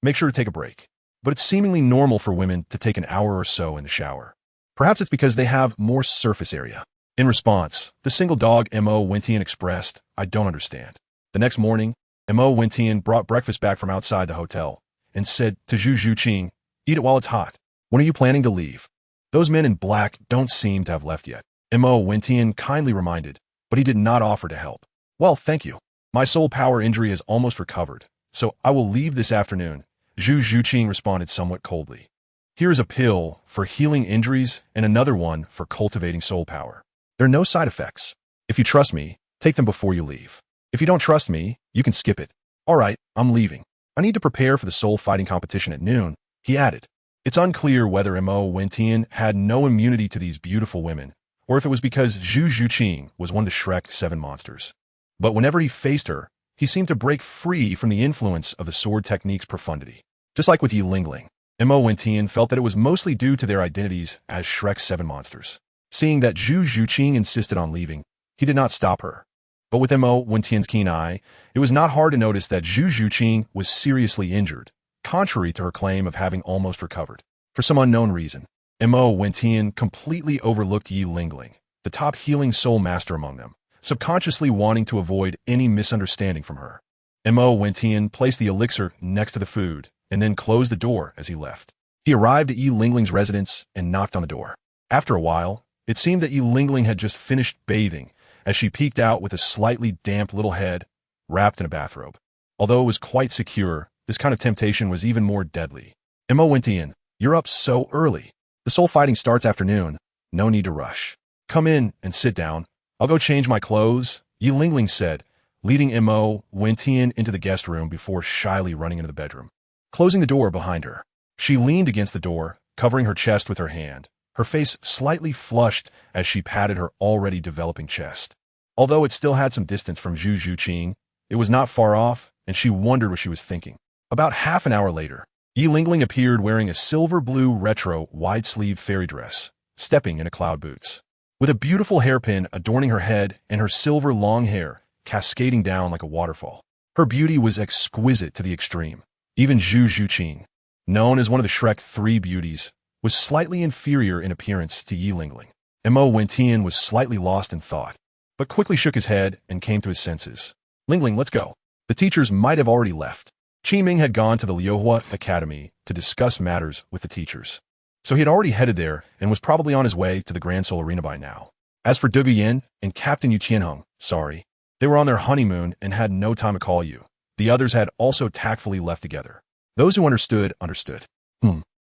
"Make sure to take a break." But it's seemingly normal for women to take an hour or so in the shower. Perhaps it's because they have more surface area. In response, the single dog Mo Wen expressed, "I don't understand." The next morning, Mo Wen brought breakfast back from outside the hotel and said to Zhu Zhuqing, "Eat it while it's hot. When are you planning to leave?" Those men in black don't seem to have left yet, Mo Wen kindly reminded, but he did not offer to help. "Well, thank you. My soul power injury has almost recovered, so I will leave this afternoon," Zhu Zhuqing responded somewhat coldly. "Here is a pill for healing injuries and another one for cultivating soul power. There are no side effects. If you trust me, take them before you leave. If you don't trust me, you can skip it." "All right, I'm leaving. I need to prepare for the soul fighting competition at noon," he added. It's unclear whether Mo Wen had no immunity to these beautiful women, or if it was because Zhu Zhuqing was one of the Shrek 7 monsters. But whenever he faced her, he seemed to break free from the influence of the sword technique's profundity. Just like with Yi Lingling, Mo Wen felt that it was mostly due to their identities as Shrek 7 monsters. Seeing that Zhu Zhuqing insisted on leaving, he did not stop her. But with Mo Wen's keen eye, it was not hard to notice that Zhu Zhuqing was seriously injured, contrary to her claim of having almost recovered. For some unknown reason, Mo Wen completely overlooked Yi Lingling, the top healing soul master among them, subconsciously wanting to avoid any misunderstanding from her. Mo Wen placed the elixir next to the food and then closed the door as he left. He arrived at Yi Lingling's residence and knocked on the door. After a while, it seemed that Yi Lingling had just finished bathing as she peeked out with a slightly damp little head wrapped in a bathrobe. Although it was quite secure, this kind of temptation was even more deadly. Mo Wen, you're up so early. The soul fighting starts afternoon. No need to rush. Come in and sit down. I'll go change my clothes, Yi Lingling said, leading Mo Wen into the guest room before shyly running into the bedroom. Closing the door behind her, she leaned against the door, covering her chest with her hand, her face slightly flushed as she patted her already developing chest. Although it still had some distance from Zhu Zhuqing, it was not far off, and she wondered what she was thinking. About half an hour later, Yi Lingling appeared wearing a silver-blue retro wide-sleeve fairy dress, stepping into cloud boots. With a beautiful hairpin adorning her head and her silver long hair cascading down like a waterfall. Her beauty was exquisite to the extreme. Even Zhu Zhuqing, known as one of the Shrek 3 beauties, was slightly inferior in appearance to Yi Lingling. Mo Wentian was slightly lost in thought, but quickly shook his head and came to his senses. Lingling, let's go. The teachers might have already left. Qi Ming had gone to the Liuhua Academy to discuss matters with the teachers. So he had already headed there and was probably on his way to the Grand Seoul Arena by now. As for Dugu Yin and Captain Yu Qianheng, sorry. They were on their honeymoon and had no time to call you. The others had also tactfully left together. Those who understood.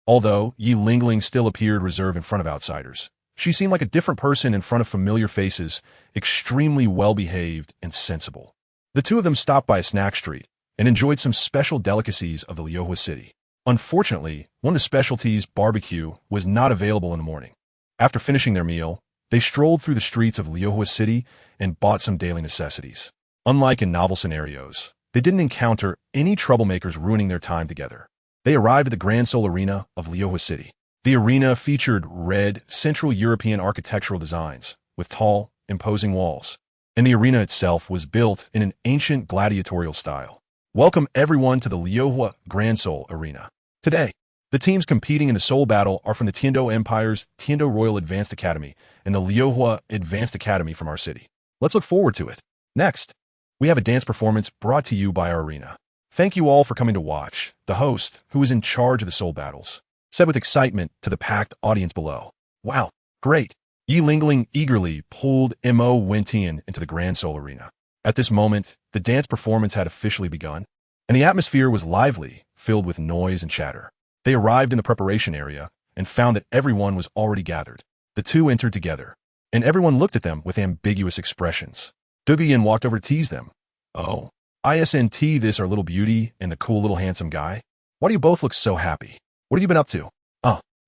Although Yi Lingling still appeared reserved in front of outsiders, she seemed like a different person in front of familiar faces, extremely well-behaved and sensible. The two of them stopped by a snack street and enjoyed some special delicacies of the Liuhua city. Unfortunately, one of the specialties, barbecue, was not available in the morning. After finishing their meal, they strolled through the streets of Liuhua city and bought some daily necessities. Unlike in novel scenarios, they didn't encounter any troublemakers ruining their time together. They arrived at the Grand Seoul Arena of Liuhua city. The arena featured red, Central European architectural designs with tall, imposing walls, and the arena itself was built in an ancient gladiatorial style. Welcome everyone to the Liuhua Grand Seoul Arena. Today, the teams competing in the Seoul Battle are from the Tiando Empire's Tiando Royal Advanced Academy and the Liuhua Advanced Academy from our city. Let's look forward to it. Next, we have a dance performance brought to you by our arena. Thank you all for coming to watch, the host, who is in charge of the Seoul Battles, said with excitement to the packed audience below. Wow, great. Yi Lingling eagerly pulled Mo Wentian into the Grand Seoul Arena. At this moment, the dance performance had officially begun, and the atmosphere was lively, filled with noise and chatter. They arrived in the preparation area and found that everyone was already gathered. The two entered together, and everyone looked at them with ambiguous expressions. Duguyan walked over to tease them. Oh, ISNT, this our little beauty and the cool little handsome guy? Why do you both look so happy? What have you been up to?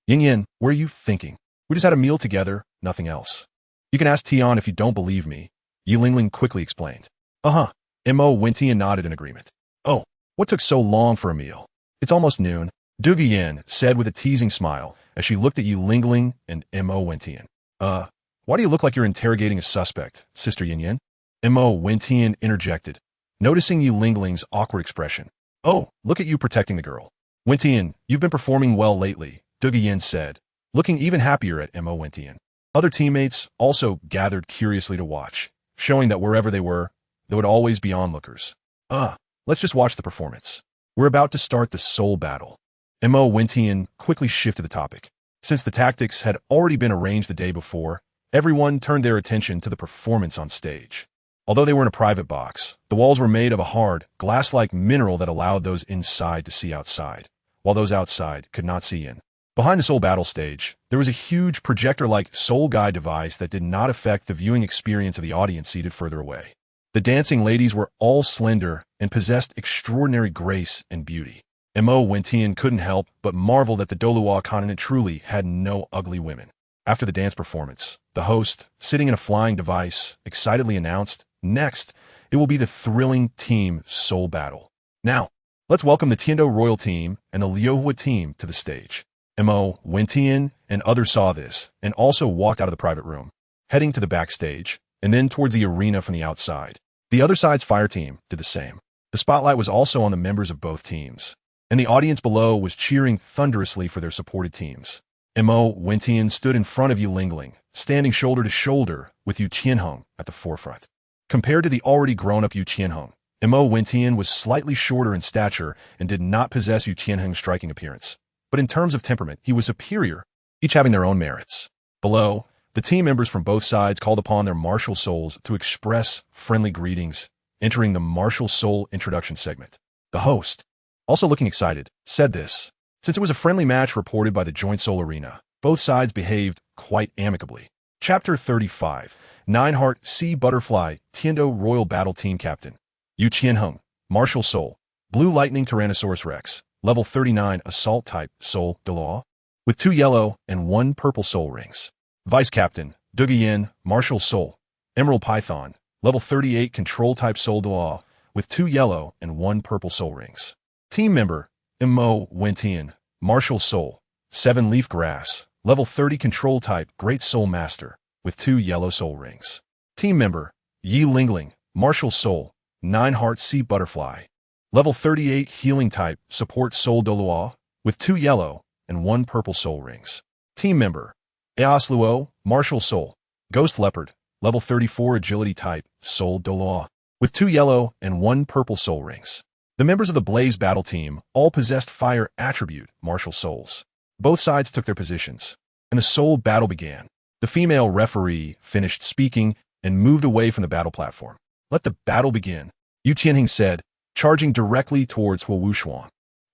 Yin Yin, what are you thinking? We just had a meal together, nothing else. You can ask Tian if you don't believe me, Yi Lingling quickly explained. Mo Wentian nodded in agreement. Oh, what took so long for a meal? It's almost noon, Duguyan said with a teasing smile as she looked at Yi Lingling and Mo Wentian. Why do you look like you're interrogating a suspect, Sister Yin Yin? Mo Wentian interjected, noticing Yi Lingling's awkward expression. Oh, look at you protecting the girl. Wentian, you've been performing well lately, Duguyan said, looking even happier at Mo Wentian. Other teammates also gathered curiously to watch, showing that wherever they were, there would always be onlookers. Let's just watch the performance. We're about to start the Seoul Battle. Mo Wentian quickly shifted the topic. Since the tactics had already been arranged the day before, everyone turned their attention to the performance on stage. Although they were in a private box, the walls were made of a hard, glass-like mineral that allowed those inside to see outside, while those outside could not see in. Behind the Seoul Battle stage, there was a huge projector-like Seoul Guide device that did not affect the viewing experience of the audience seated further away. The dancing ladies were all slender and possessed extraordinary grace and beauty. Mo Wentian couldn't help but marvel that the Douluo continent truly had no ugly women. After the dance performance, the host, sitting in a flying device, excitedly announced, next, it will be the thrilling Team Seoul Battle. Now, let's welcome the Tiando Royal Team and the Liuhua team to the stage. Mo Wentian and others saw this and also walked out of the private room, heading to the backstage and then towards the arena from the outside. The other side's fire team did the same. The spotlight was also on the members of both teams, and the audience below was cheering thunderously for their supported teams. Mo Wentian stood in front of Yi Lingling, standing shoulder to shoulder with Yu Qianheng at the forefront. Compared to the already grown-up Yu Qianheng, Mo Wentian was slightly shorter in stature and did not possess Yu Qianheng's striking appearance. But in terms of temperament, he was superior, each having their own merits. Below, the team members from both sides called upon their martial souls to express friendly greetings, entering the martial soul introduction segment. The host, also looking excited, said this. Since it was a friendly match reported by the Joint Seoul Arena, both sides behaved quite amicably. Chapter 35, Nineheart Sea Butterfly Tiando Royal Battle Team Captain. Yu Qianheng, MartialSoul, Blue Lightning Tyrannosaurus Rex, Level 39 Assault Type Soul Douluo, with 2 yellow and 1 purple soul rings. Vice Captain, Duguyan, MartialSoul, Emerald Python, Level 38 Control Type Soul Douluo, with 2 yellow and 1 purple soul rings. Team member, Mo Wentian, MartialSoul, 7-Leaf Grass, level 30 control type, Great Soul Master, with 2 yellow soul rings. Team member, Yi Lingling, MartialSoul, 9 Heart Sea Butterfly, level 38 healing type, support Soul Douluo, with 2 yellow and 1 purple soul rings. Team member, Douluo, MartialSoul, Ghost Leopard, level 34 agility type, Soul Douluo, with 2 yellow and 1 purple soul rings. The members of the Blaze battle team all possessed fire attribute, MartialSouls. Both sides took their positions, and the soul battle began. The female referee finished speaking and moved away from the battle platform. Let the battle begin, Yu Tianhing said, charging directly towards Huowu Xuan.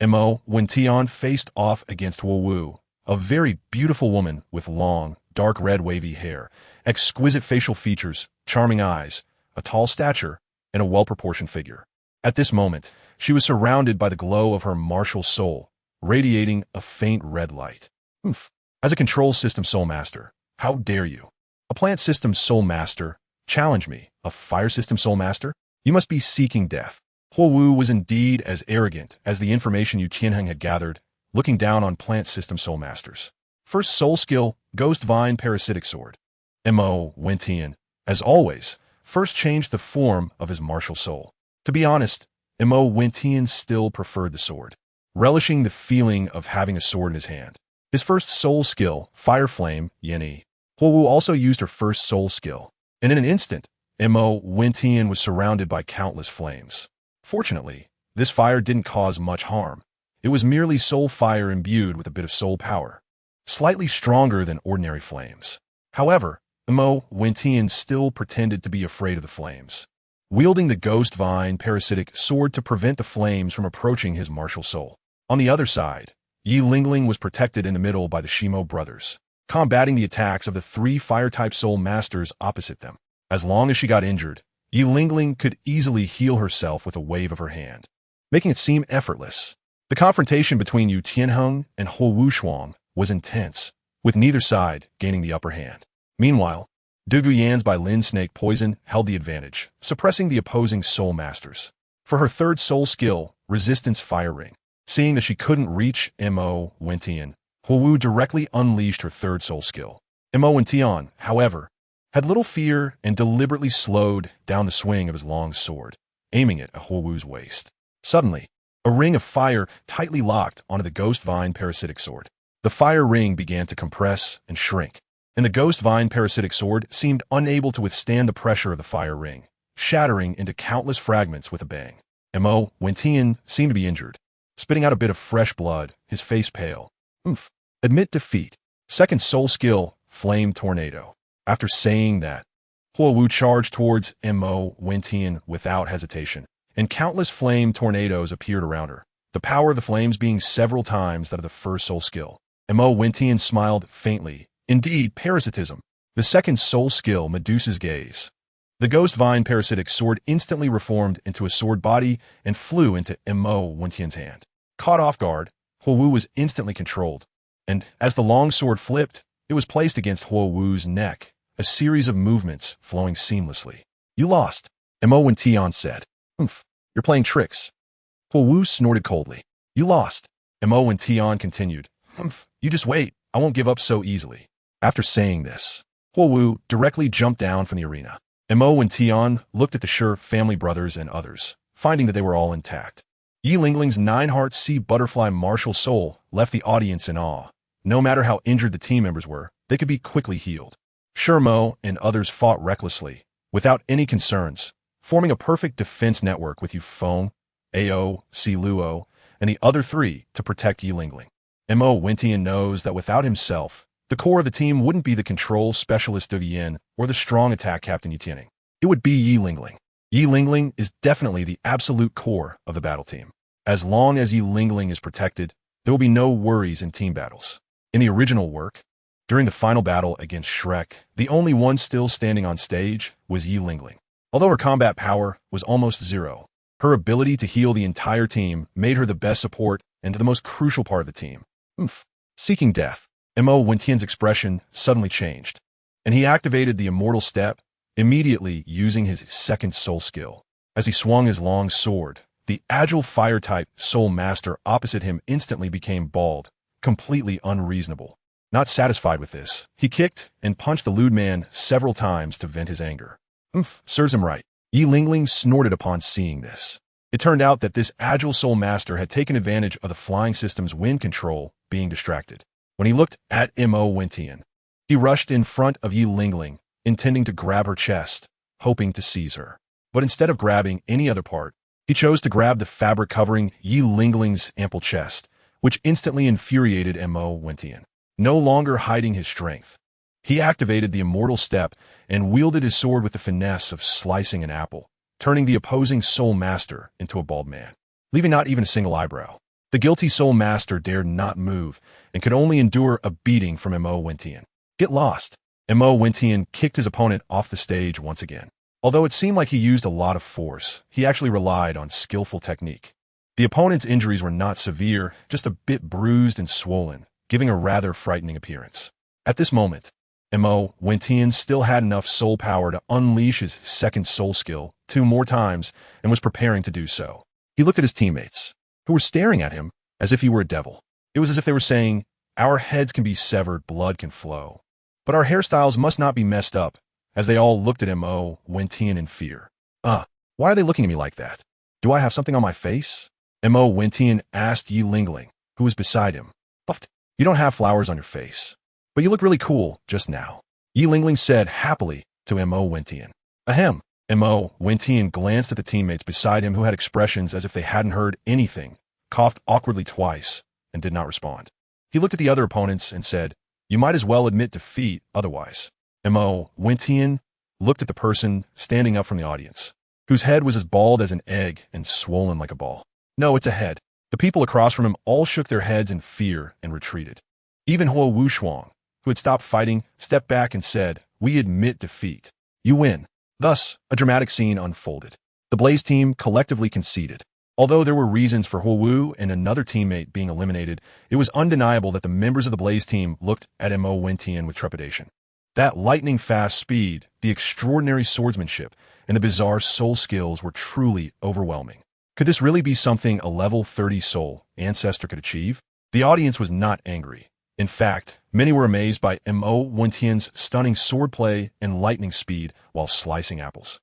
Mo Wentian faced off against Huowu, a very beautiful woman with long, dark red wavy hair, exquisite facial features, charming eyes, a tall stature, and a well-proportioned figure. At this moment, she was surrounded by the glow of her martial soul, radiating a faint red light. Oomph. As a control system soul master, how dare you? A plant system soul master, challenge me, a fire system soul master? You must be seeking death. Huowu was indeed as arrogant as the information Yu Tianheng had gathered, looking down on plant system soul masters. First soul skill, Ghost Vine Parasitic Sword. Mo Wentian, as always, first changed the form of his martial soul. To be honest, Mo Wentian still preferred the sword, relishing the feeling of having a sword in his hand. His first soul skill, Fire Flame, Yanyi. Huowu also used her first soul skill, and in an instant, Mo Wentian was surrounded by countless flames. Fortunately, this fire didn't cause much harm. It was merely soul fire imbued with a bit of soul power, slightly stronger than ordinary flames. However, Mo Wentian still pretended to be afraid of the flames, wielding the Ghost Vine Parasitic Sword to prevent the flames from approaching his martial soul. On the other side, Yi Lingling was protected in the middle by the Shimo brothers, combating the attacks of the 3 fire-type soul masters opposite them. As long as she got injured, Yi Lingling could easily heal herself with a wave of her hand, making it seem effortless. The confrontation between Yu Tianheng and Huowu Xuan was intense, with neither side gaining the upper hand. Meanwhile, Douluo Yan's by Lin Snake Poison held the advantage, suppressing the opposing soul masters. For her third soul skill, Resistance Fire Ring, seeing that she couldn't reach Mo Wentian, Huowu directly unleashed her third soul skill. Mo Wentian, however, had little fear and deliberately slowed down the swing of his long sword, aiming it at Huowu's waist. Suddenly, a ring of fire tightly locked onto the Ghost Vine Parasitic Sword. The fire ring began to compress and shrink, and the Ghost Vine Parasitic Sword seemed unable to withstand the pressure of the fire ring, shattering into countless fragments with a bang. Mo Wentian seemed to be injured, spitting out a bit of fresh blood, his face pale. Oomph. Admit defeat. Second soul skill, Flame Tornado. After saying that, Huowu charged towards Mo Wentian without hesitation, and countless flame tornadoes appeared around her, the power of the flames being several times that of the first soul skill. Mo Wentian smiled faintly. Indeed, parasitism. The second soul skill, Medusa's Gaze. The Ghost Vine Parasitic Sword instantly reformed into a sword body and flew into Mo Wentian's hand. Caught off guard, Huowu was instantly controlled, and as the long sword flipped, it was placed against Huowu's neck, a series of movements flowing seamlessly. You lost, Mo Wentian said. Oomph, you're playing tricks. Huowu snorted coldly. You lost. Mo Wentian continued. Oomph, you just wait. I won't give up so easily. After saying this, Huowu directly jumped down from the arena. Mo Wentian looked at the Sure family brothers and others, finding that they were all intact. Yi Lingling's 9-heart sea butterfly martial soul left the audience in awe. No matter how injured the team members were, they could be quickly healed. Sure Mo and others fought recklessly, without any concerns, forming a perfect defense network with Yu Feng, Ao, Si Luo, and the other 3 to protect Yi Lingling. Mo Wentian knows that without himself, the core of the team wouldn't be the control specialist Douluo Yan or the strong attack captain Yu Tianheng. It would be Yi Lingling. Yi Lingling is definitely the absolute core of the battle team. As long as Yi Lingling is protected, there will be no worries in team battles. In the original work, during the final battle against Shrek, the only one still standing on stage was Yi Lingling. Although her combat power was almost zero, her ability to heal the entire team made her the best support and the most crucial part of the team. Oomph. Seeking death. Mo Wentian's expression suddenly changed, and he activated the Immortal Step, immediately using his second soul skill. As he swung his long sword, The agile fire-type soul master opposite him instantly became bald, completely unreasonable. Not satisfied with this, he kicked and punched the lewd man several times to vent his anger. Serves him right. Yi Lingling snorted upon seeing this. It turned out that this agile soul master had taken advantage of the flying system's wind control being distracted. When he looked at Mo Wentian, he rushed in front of Yi Lingling, intending to grab her chest, hoping to seize her. But instead of grabbing any other part, he chose to grab the fabric covering Yi Lingling's ample chest, which instantly infuriated Mo Wentian. No longer hiding his strength, he activated the immortal step and wielded his sword with the finesse of slicing an apple, turning the opposing soul master into a bald man, leaving not even a single eyebrow. The guilty soul master dared not move and could only endure a beating from Mo Wentian. Get lost. Mo Wentian kicked his opponent off the stage once again. Although it seemed like he used a lot of force, he actually relied on skillful technique. The opponent's injuries were not severe, just a bit bruised and swollen, giving a rather frightening appearance. At this moment, Mo Wentian still had enough soul power to unleash his second soul skill 2 more times and was preparing to do so. He looked at his teammates, who were staring at him as if he were a devil. It was as if they were saying, "Our heads can be severed, blood can flow. But our hairstyles must not be messed up," as they all looked at Mo Wentian in fear. Why are they looking at me like that? Do I have something on my face? Mo Wentian asked Yi Lingling, who was beside him. You don't have flowers on your face, but you look really cool just now, Yi Lingling said happily to Mo Wentian. Ahem. Mo Wentian glanced at the teammates beside him who had expressions as if they hadn't heard anything, coughed awkwardly twice, and did not respond. He looked at the other opponents and said, "You might as well admit defeat otherwise." Mo Wentian looked at the person standing up from the audience, whose head was as bald as an egg and swollen like a ball. No, it's a head. The people across from him all shook their heads in fear and retreated. Even Huo Wushuang, who had stopped fighting, stepped back and said, "We admit defeat. You win." Thus, a dramatic scene unfolded. The Blaze team collectively conceded. Although there were reasons for Huo Wu and another teammate being eliminated, it was undeniable that the members of the Blaze team looked at Mo Wentian with trepidation. That lightning-fast speed, the extraordinary swordsmanship, and the bizarre soul skills were truly overwhelming. Could this really be something a level 30 soul ancestor could achieve? The audience was not angry. In fact, many were amazed by Mo Wentian's stunning swordplay and lightning speed while slicing apples,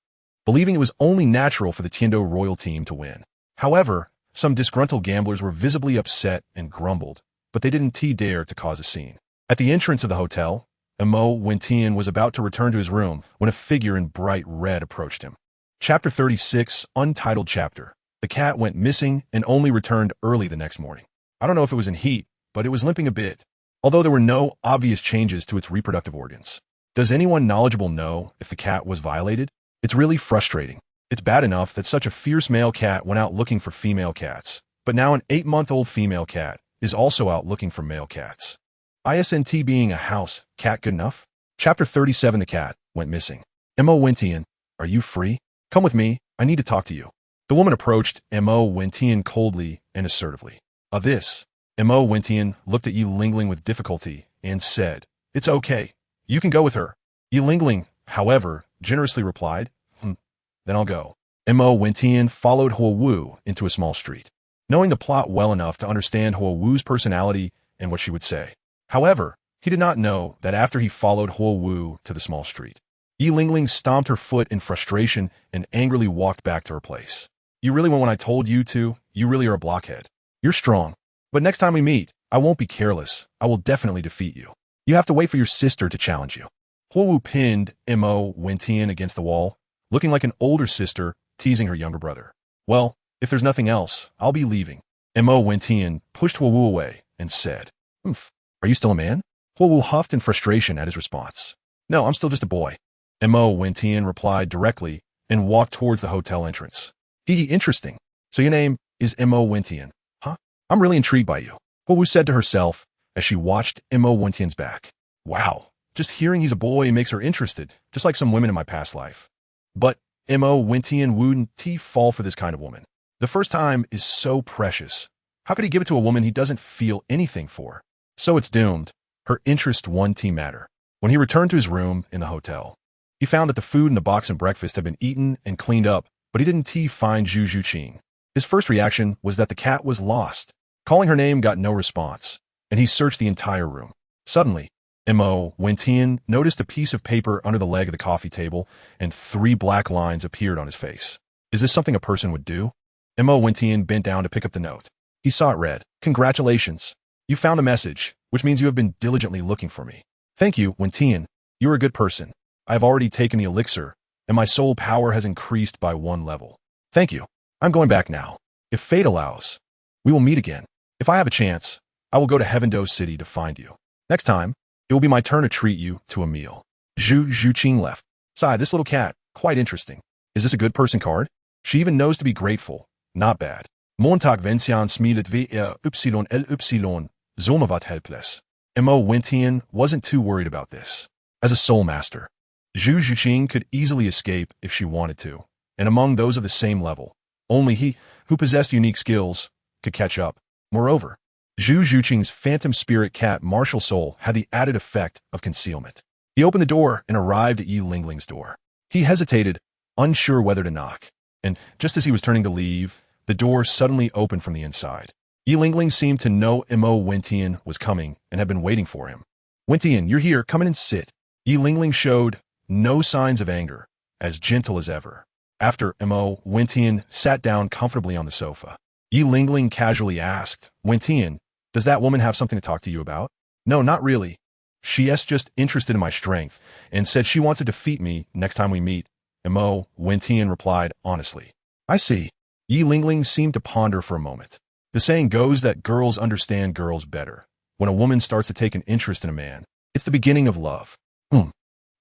believing it was only natural for the Tiando royal team to win. However, some disgruntled gamblers were visibly upset and grumbled, but they didn't dare to cause a scene. At the entrance of the hotel, Mo Wentian was about to return to his room when a figure in bright red approached him. Chapter 36, Untitled Chapter. The cat went missing and only returned early the next morning. I don't know if it was in heat, but it was limping a bit, although there were no obvious changes to its reproductive organs. Does anyone knowledgeable know if the cat was violated? It's really frustrating. It's bad enough that such a fierce male cat went out looking for female cats, but now an 8-month-old female cat is also out looking for male cats. Isn't being a house cat good enough? Chapter 37. The cat went missing. Mo Wentian, are you free? Come with me, I need to talk to you. The woman approached Mo Wentian coldly and assertively. Mo Wentian looked at Yi Lingling with difficulty and said, "It's okay. You can go with her." Yi Lingling, however, generously replied, "Then I'll go." Mo Wentian followed Huo Wu into a small street, knowing the plot well enough to understand Huo Wu's personality and what she would say. However, he did not know that after he followed Huo Wu to the small street, Yi Lingling stomped her foot in frustration and angrily walked back to her place. "You really went when I told you to. You really are a blockhead. You're strong. But next time we meet, I won't be careless. I will definitely defeat you. You have to wait for your sister to challenge you." Huo Wu pinned Mo Wentian against the wall, looking like an older sister teasing her younger brother. "Well, if there's nothing else, I'll be leaving." Mo Wentian pushed Huo Wu away and said, "Are you still a man?" Huo Wu huffed in frustration at his response. "No, I'm still just a boy." Mo Wentian replied directly and walked towards the hotel entrance. Interesting. So your name is Mo Wentian, huh? I'm really intrigued by you," Huo Wu said to herself as she watched Mo Wentian's back. Wow, just hearing he's a boy makes her interested, just like some women in my past life. But Mo Wentian wouldn't fall for this kind of woman. The first time is so precious. How could he give it to a woman he doesn't feel anything for? So it's doomed. Her interest won't matter. When he returned to his room in the hotel, he found that the food in the box and breakfast had been eaten and cleaned up, but he didn't find Zhu Zhuqing. His first reaction was that the cat was lost. Calling her name got no response, and he searched the entire room. Suddenly, Mo Wentian noticed a piece of paper under the leg of the coffee table, and 3 black lines appeared on his face. Is this something a person would do? Mo Wentian bent down to pick up the note. He saw it read, "Congratulations. You found the message, which means you have been diligently looking for me. Thank you, Wentian. You are a good person. I have already taken the elixir, and my soul power has increased by 1 level. Thank you. I'm going back now. If fate allows, we will meet again. If I have a chance, I will go to Heaven-Do City to find you. Next time, it will be my turn to treat you to a meal." Zhu Zhuqing left. Sigh, this little cat, quite interesting. Is this a good person card? She even knows to be grateful. Not bad. Montag Vencian smilet VRYLY, Zolmavat helpless. Mo Wentian wasn't too worried about this. As a soul master, Zhu Zhuqing could easily escape if she wanted to, and among those of the same level, only he, who possessed unique skills, could catch up. Moreover, Zhu Zhuqing's phantom spirit cat MartialSoul had the added effect of concealment. He opened the door and arrived at Yi Lingling's door. He hesitated, unsure whether to knock, and just as he was turning to leave, the door suddenly opened from the inside. Yi Lingling seemed to know Mo Wentian was coming and had been waiting for him. "Wentian, you're here, come in and sit." Yi Lingling showed no signs of anger, as gentle as ever. After Mo Wentian sat down comfortably on the sofa, Yi Lingling casually asked, "Wentian, does that woman have something to talk to you about?" "No, not really. She's just interested in my strength and said she wants to defeat me next time we meet." Mo Wentian replied honestly. "I see." Yi Lingling seemed to ponder for a moment. The saying goes that girls understand girls better. When a woman starts to take an interest in a man, it's the beginning of love.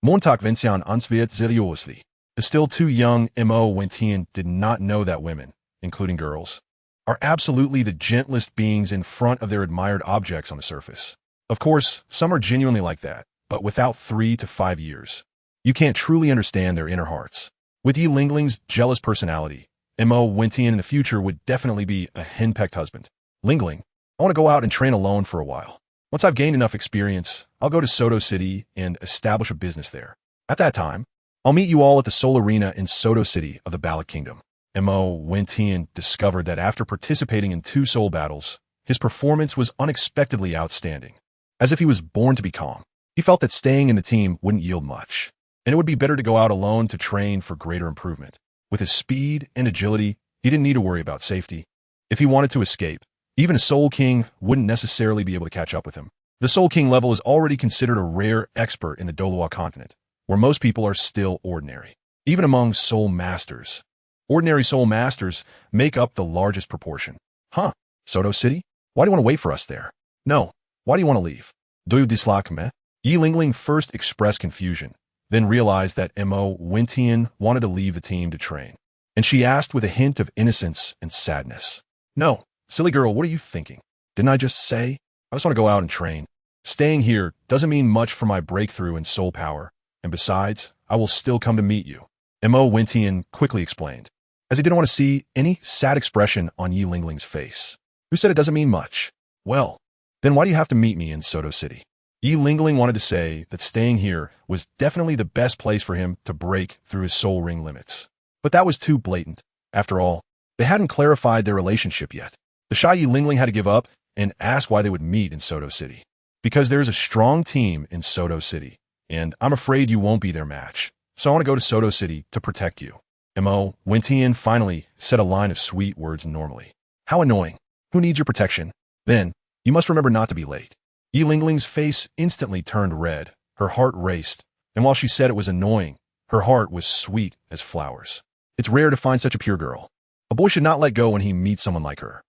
Montag Vencian ansviet zeliosly. The still too young Mo Wentian did not know that women, including girls, are absolutely the gentlest beings in front of their admired objects on the surface. Of course, some are genuinely like that, but without 3 to 5 years, you can't truly understand their inner hearts. With Yi Lingling's jealous personality, Mo Wentian in the future would definitely be a henpecked husband. "Lingling, I want to go out and train alone for a while. Once I've gained enough experience, I'll go to Soto City and establish a business there. At that time, I'll meet you all at the Soul Arena in Soto City of the Ballot Kingdom." Mo Wentian discovered that after participating in 2 soul battles, his performance was unexpectedly outstanding. As if he was born to be calm, he felt that staying in the team wouldn't yield much, and it would be better to go out alone to train for greater improvement. With his speed and agility, he didn't need to worry about safety. If he wanted to escape, even a Soul King wouldn't necessarily be able to catch up with him. The Soul King level is already considered a rare expert in the Douluo continent, where most people are still ordinary. Even among Soul Masters, ordinary Soul Masters make up the largest proportion. "Huh, Soto City? Why do you want to wait for us there?" "No, why do you want to leave?" "Do you dislike me?" Yi Lingling first expressed confusion, then realized that Mo Wentian wanted to leave the team to train, and she asked with a hint of innocence and sadness. "No, silly girl, what are you thinking? Didn't I just say? I just want to go out and train. Staying here doesn't mean much for my breakthrough in soul power, and besides, I will still come to meet you," Mo Wentian quickly explained, as he didn't want to see any sad expression on Yi Lingling's face. "Who said it doesn't mean much?" "Well, then why do you have to meet me in Soto City?" Yi Lingling wanted to say that staying here was definitely the best place for him to break through his soul ring limits. But that was too blatant. After all, they hadn't clarified their relationship yet. The shy Yi Lingling had to give up and ask why they would meet in Soto City. "Because there's a strong team in Soto City, and I'm afraid you won't be their match. So I want to go to Soto City to protect you." Mo Wentian finally said a line of sweet words normally. "How annoying. Who needs your protection? Then, you must remember not to be late." Yi Lingling's face instantly turned red, her heart raced, and while she said it was annoying, her heart was sweet as flowers. It's rare to find such a pure girl. A boy should not let go when he meets someone like her.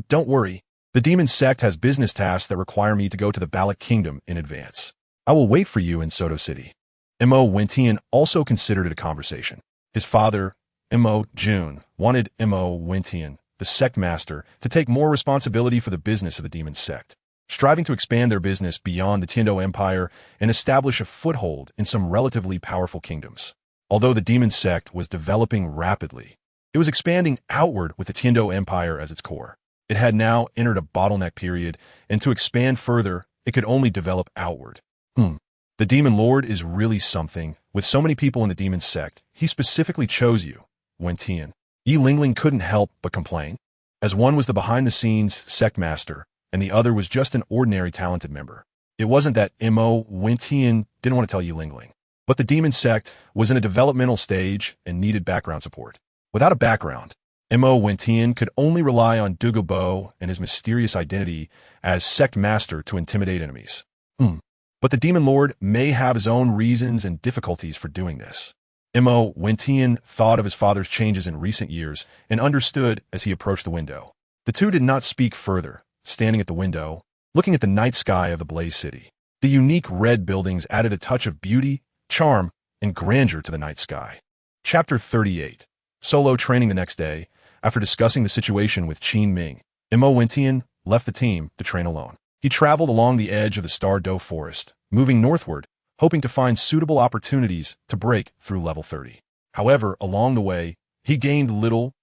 "Don't worry. The demon sect has business tasks that require me to go to the Ballot Kingdom in advance. I will wait for you in Soto City." Mo Wentian also considered it a conversation. His father, Mo Jun, wanted Mo Wentian, the sect master, to take more responsibility for the business of the demon sect, striving to expand their business beyond the Tiando Empire and establish a foothold in some relatively powerful kingdoms. Although the demon sect was developing rapidly, it was expanding outward with the Tiando Empire as its core. It had now entered a bottleneck period, and to expand further, it could only develop outward. The Demon Lord is really something. With so many people in the demon sect, he specifically chose you, Wentian. Yi Lingling couldn't help but complain, as one was the behind-the-scenes sect master, and the other was just an ordinary talented member. It wasn't that Mo Wentian didn't want to tell Yi Lingling, but the demon sect was in a developmental stage and needed background support. Without a background, Mo Wentian could only rely on Douluo and his mysterious identity as sect master to intimidate enemies. But the demon lord may have his own reasons and difficulties for doing this. Mo Wentian thought of his father's changes in recent years and understood as he approached the window. The two did not speak further, standing at the window, looking at the night sky of the Blaze City. The unique red buildings added a touch of beauty, charm, and grandeur to the night sky. Chapter 38. Solo training. The next day, after discussing the situation with Qin Ming, Mo Wentian left the team to train alone. He traveled along the edge of the Star Doe forest, moving northward, hoping to find suitable opportunities to break through level 30. However, along the way, he gained little,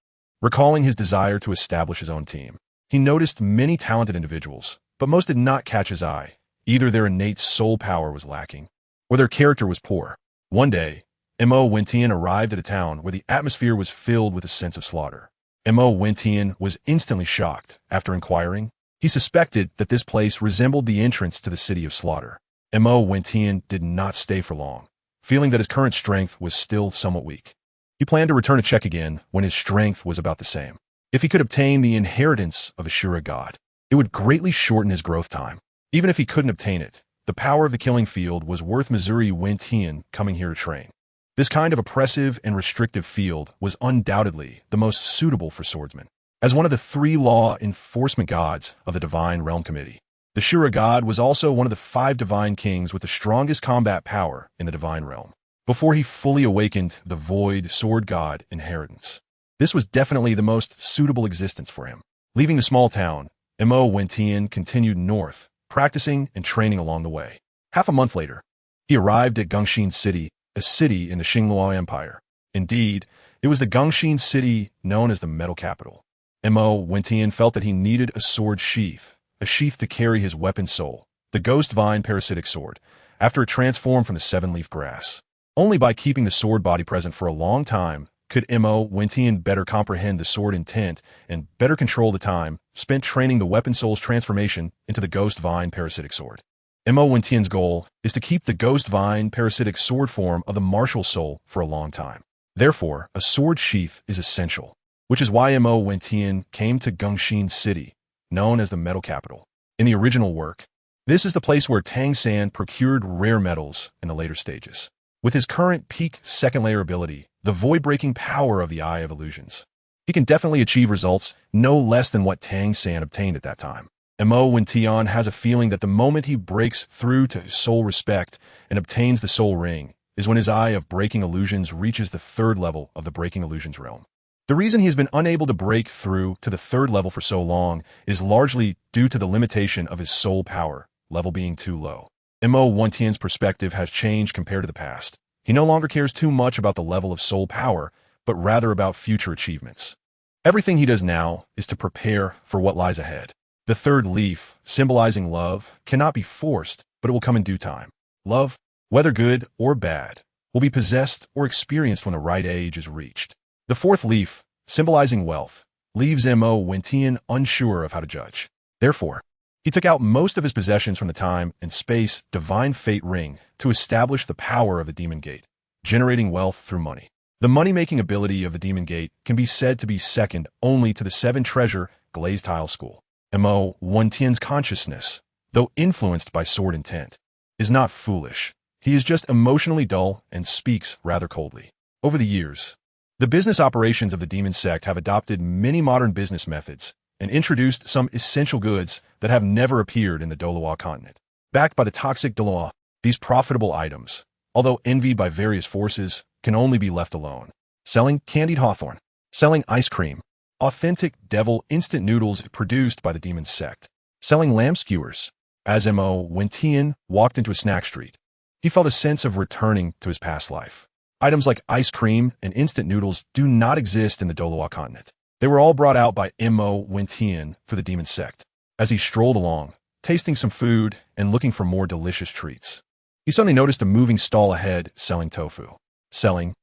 recalling his desire to establish his own team. He noticed many talented individuals, but most did not catch his eye. Either their innate soul power was lacking, or their character was poor. One day, Mo Wentian arrived at a town where the atmosphere was filled with a sense of slaughter. Mo Wentian was instantly shocked. After inquiring, he suspected that this place resembled the entrance to the city of slaughter. Mo Wentian did not stay for long, feeling that his current strength was still somewhat weak. He planned to return to check again when his strength was about the same. If he could obtain the inheritance of Erasure God, it would greatly shorten his growth time. Even if he couldn't obtain it, the power of the killing field was worth Missouri Wentian coming here to train. This kind of oppressive and restrictive field was undoubtedly the most suitable for swordsmen. As one of the 3 law enforcement gods of the Divine Realm Committee, the Shura God was also one of the 5 divine kings with the strongest combat power in the Divine Realm, before he fully awakened the Void Sword God inheritance. This was definitely the most suitable existence for him. Leaving the small town, Mo Wentian continued north, practicing and training along the way. Half a month later, he arrived at Gongxin City, a city in the Xinghua Empire. Indeed, it was the Gongxin City known as the Metal Capital. Mo Wentian felt that he needed a sword sheath, a sheath to carry his weapon soul, the Ghost Vine Parasitic Sword, after it transformed from the 7-leaf grass. Only by keeping the sword body present for a long time could Mo Wentian better comprehend the sword intent and better control the time spent training the weapon soul's transformation into the Ghost Vine Parasitic Sword. Mo Wentian's goal is to keep the Ghost Vine Parasitic Sword form of the MartialSoul for a long time. Therefore, a sword sheath is essential, which is why Mo Wentian came to Gongxin City, known as the Metal Capital. In the original work, this is the place where Tang San procured rare metals in the later stages. With his current peak second layer ability, the void-breaking power of the Eye of Illusions, he can definitely achieve results no less than what Tang San obtained at that time. Mo Wentian has a feeling that the moment he breaks through to soul respect and obtains the soul ring is when his Eye of Breaking Illusions reaches the 3rd level of the Breaking Illusions realm. The reason he has been unable to break through to the 3rd level for so long is largely due to the limitation of his soul power, level being too low. Mo Wentian's perspective has changed compared to the past. He no longer cares too much about the level of soul power, but rather about future achievements. Everything he does now is to prepare for what lies ahead. The 3rd leaf, symbolizing love, cannot be forced, but it will come in due time. Love, whether good or bad, will be possessed or experienced when the right age is reached. The 4th leaf, symbolizing wealth, leaves Mo Wentian unsure of how to judge. Therefore, he took out most of his possessions from the time and space Divine Fate Ring to establish the power of the Demon Gate, generating wealth through money. The money-making ability of the Demon Gate can be said to be second only to the 7-treasure Glazed Tile School. Mo Wentian's consciousness, though influenced by sword intent, is not foolish. He is just emotionally dull and speaks rather coldly. Over the years, the business operations of the demon sect have adopted many modern business methods and introduced some essential goods that have never appeared in the Douluo continent. Backed by the toxic Douluo, these profitable items, although envied by various forces, can only be left alone. Selling candied hawthorn, selling ice cream, authentic devil instant noodles produced by the demon sect, selling lamb skewers. As Mo Wentian walked into a snack street, he felt a sense of returning to his past life. Items like ice cream and instant noodles do not exist in the Douluo continent. They were all brought out by Mo Wentian for the demon sect. As he strolled along, tasting some food and looking for more delicious treats, he suddenly noticed a moving stall ahead selling tofu. Selling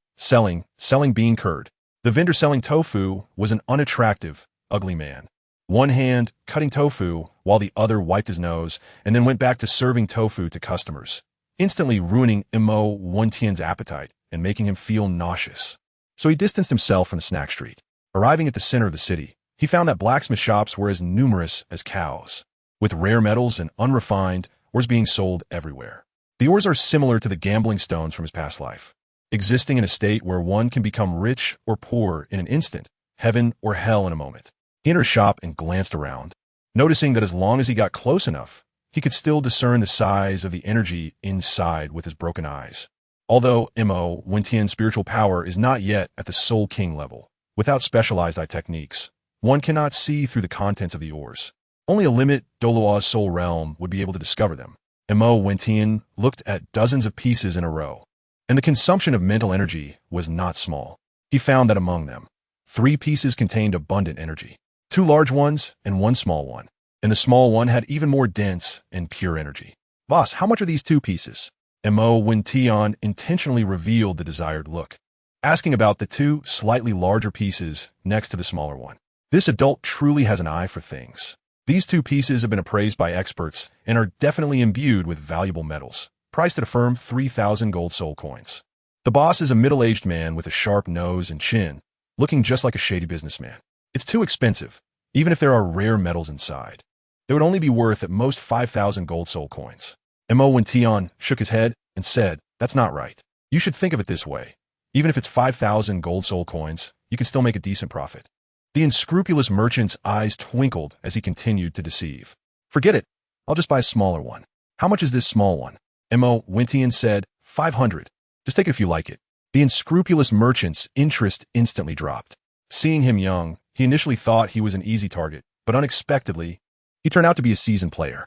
bean curd. The vendor selling tofu was an unattractive, ugly man. One hand cutting tofu while the other wiped his nose and then went back to serving tofu to customers, instantly ruining Mo Wentian's appetite and making him feel nauseous. So he distanced himself from the snack street. Arriving at the center of the city, he found that blacksmith shops were as numerous as cows, with rare metals and unrefined ores being sold everywhere. The ores are similar to the gambling stones from his past life, existing in a state where one can become rich or poor in an instant, heaven or hell in a moment. He entered a shop and glanced around, noticing that as long as he got close enough, he could still discern the size of the energy inside with his broken eyes. Although Mo Wentian's spiritual power is not yet at the Soul King level, without specialized eye techniques, one cannot see through the contents of the ores. Only a limit Douluo's soul realm would be able to discover them. Mo Wentian looked at dozens of pieces in a row, and the consumption of mental energy was not small. He found that among them, 3 pieces contained abundant energy, 2 large ones and 1 small one, and the small one had even more dense and pure energy. Boss, how much are these 2 pieces? Mo Wentian intentionally revealed the desired look, asking about the 2 slightly larger pieces next to the smaller one. This adult truly has an eye for things. These 2 pieces have been appraised by experts and are definitely imbued with valuable metals, priced at a firm 3,000 gold soul coins. The boss is a middle-aged man with a sharp nose and chin, looking just like a shady businessman. It's too expensive, even if there are rare metals inside. They would only be worth at most 5,000 gold soul coins. Mo Wentian shook his head and said, "That's not right. You should think of it this way. Even if it's 5,000 gold soul coins, you can still make a decent profit." The unscrupulous merchant's eyes twinkled as he continued to deceive. "Forget it. I'll just buy a smaller one." "How much is this small one?" Mo Wentian said, 500. "Just take it if you like it." The unscrupulous merchant's interest instantly dropped. Seeing him young, he initially thought he was an easy target, but unexpectedly, he turned out to be a seasoned player.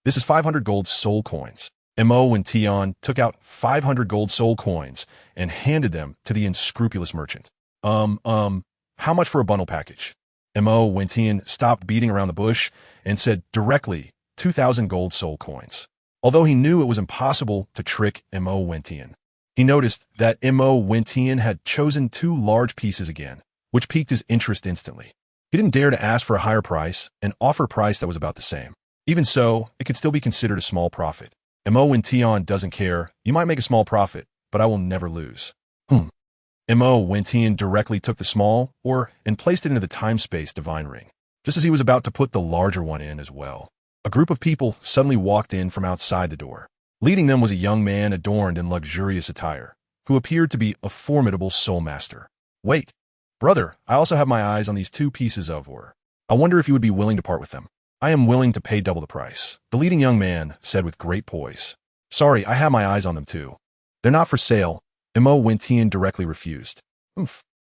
This is 500 gold soul coins." Mo Wentian took out 500 gold soul coins and handed them to the unscrupulous merchant. How much for a bundle package?" Mo Wentian stopped beating around the bush and said directly 2,000 gold soul coins. Although he knew it was impossible to trick Mo Wentian, he noticed that Mo Wentian had chosen 2 large pieces again, which piqued his interest instantly. He didn't dare to ask for a higher price and offer a price that was about the same. Even so, it could still be considered a small profit. Mo Wentian doesn't care. "You might make a small profit, but I will never lose." Mo Wentian directly took the small ore and placed it into the time-space divine ring, just as he was about to put the larger one in as well. A group of people suddenly walked in from outside the door. Leading them was a young man adorned in luxurious attire, who appeared to be a formidable soul master. "Wait, brother, I also have my eyes on these 2 pieces of ore. I wonder if you would be willing to part with them." "I am willing to pay double the price," the leading young man said with great poise. "Sorry, I have my eyes on them too. They're not for sale." Mo Wentian directly refused.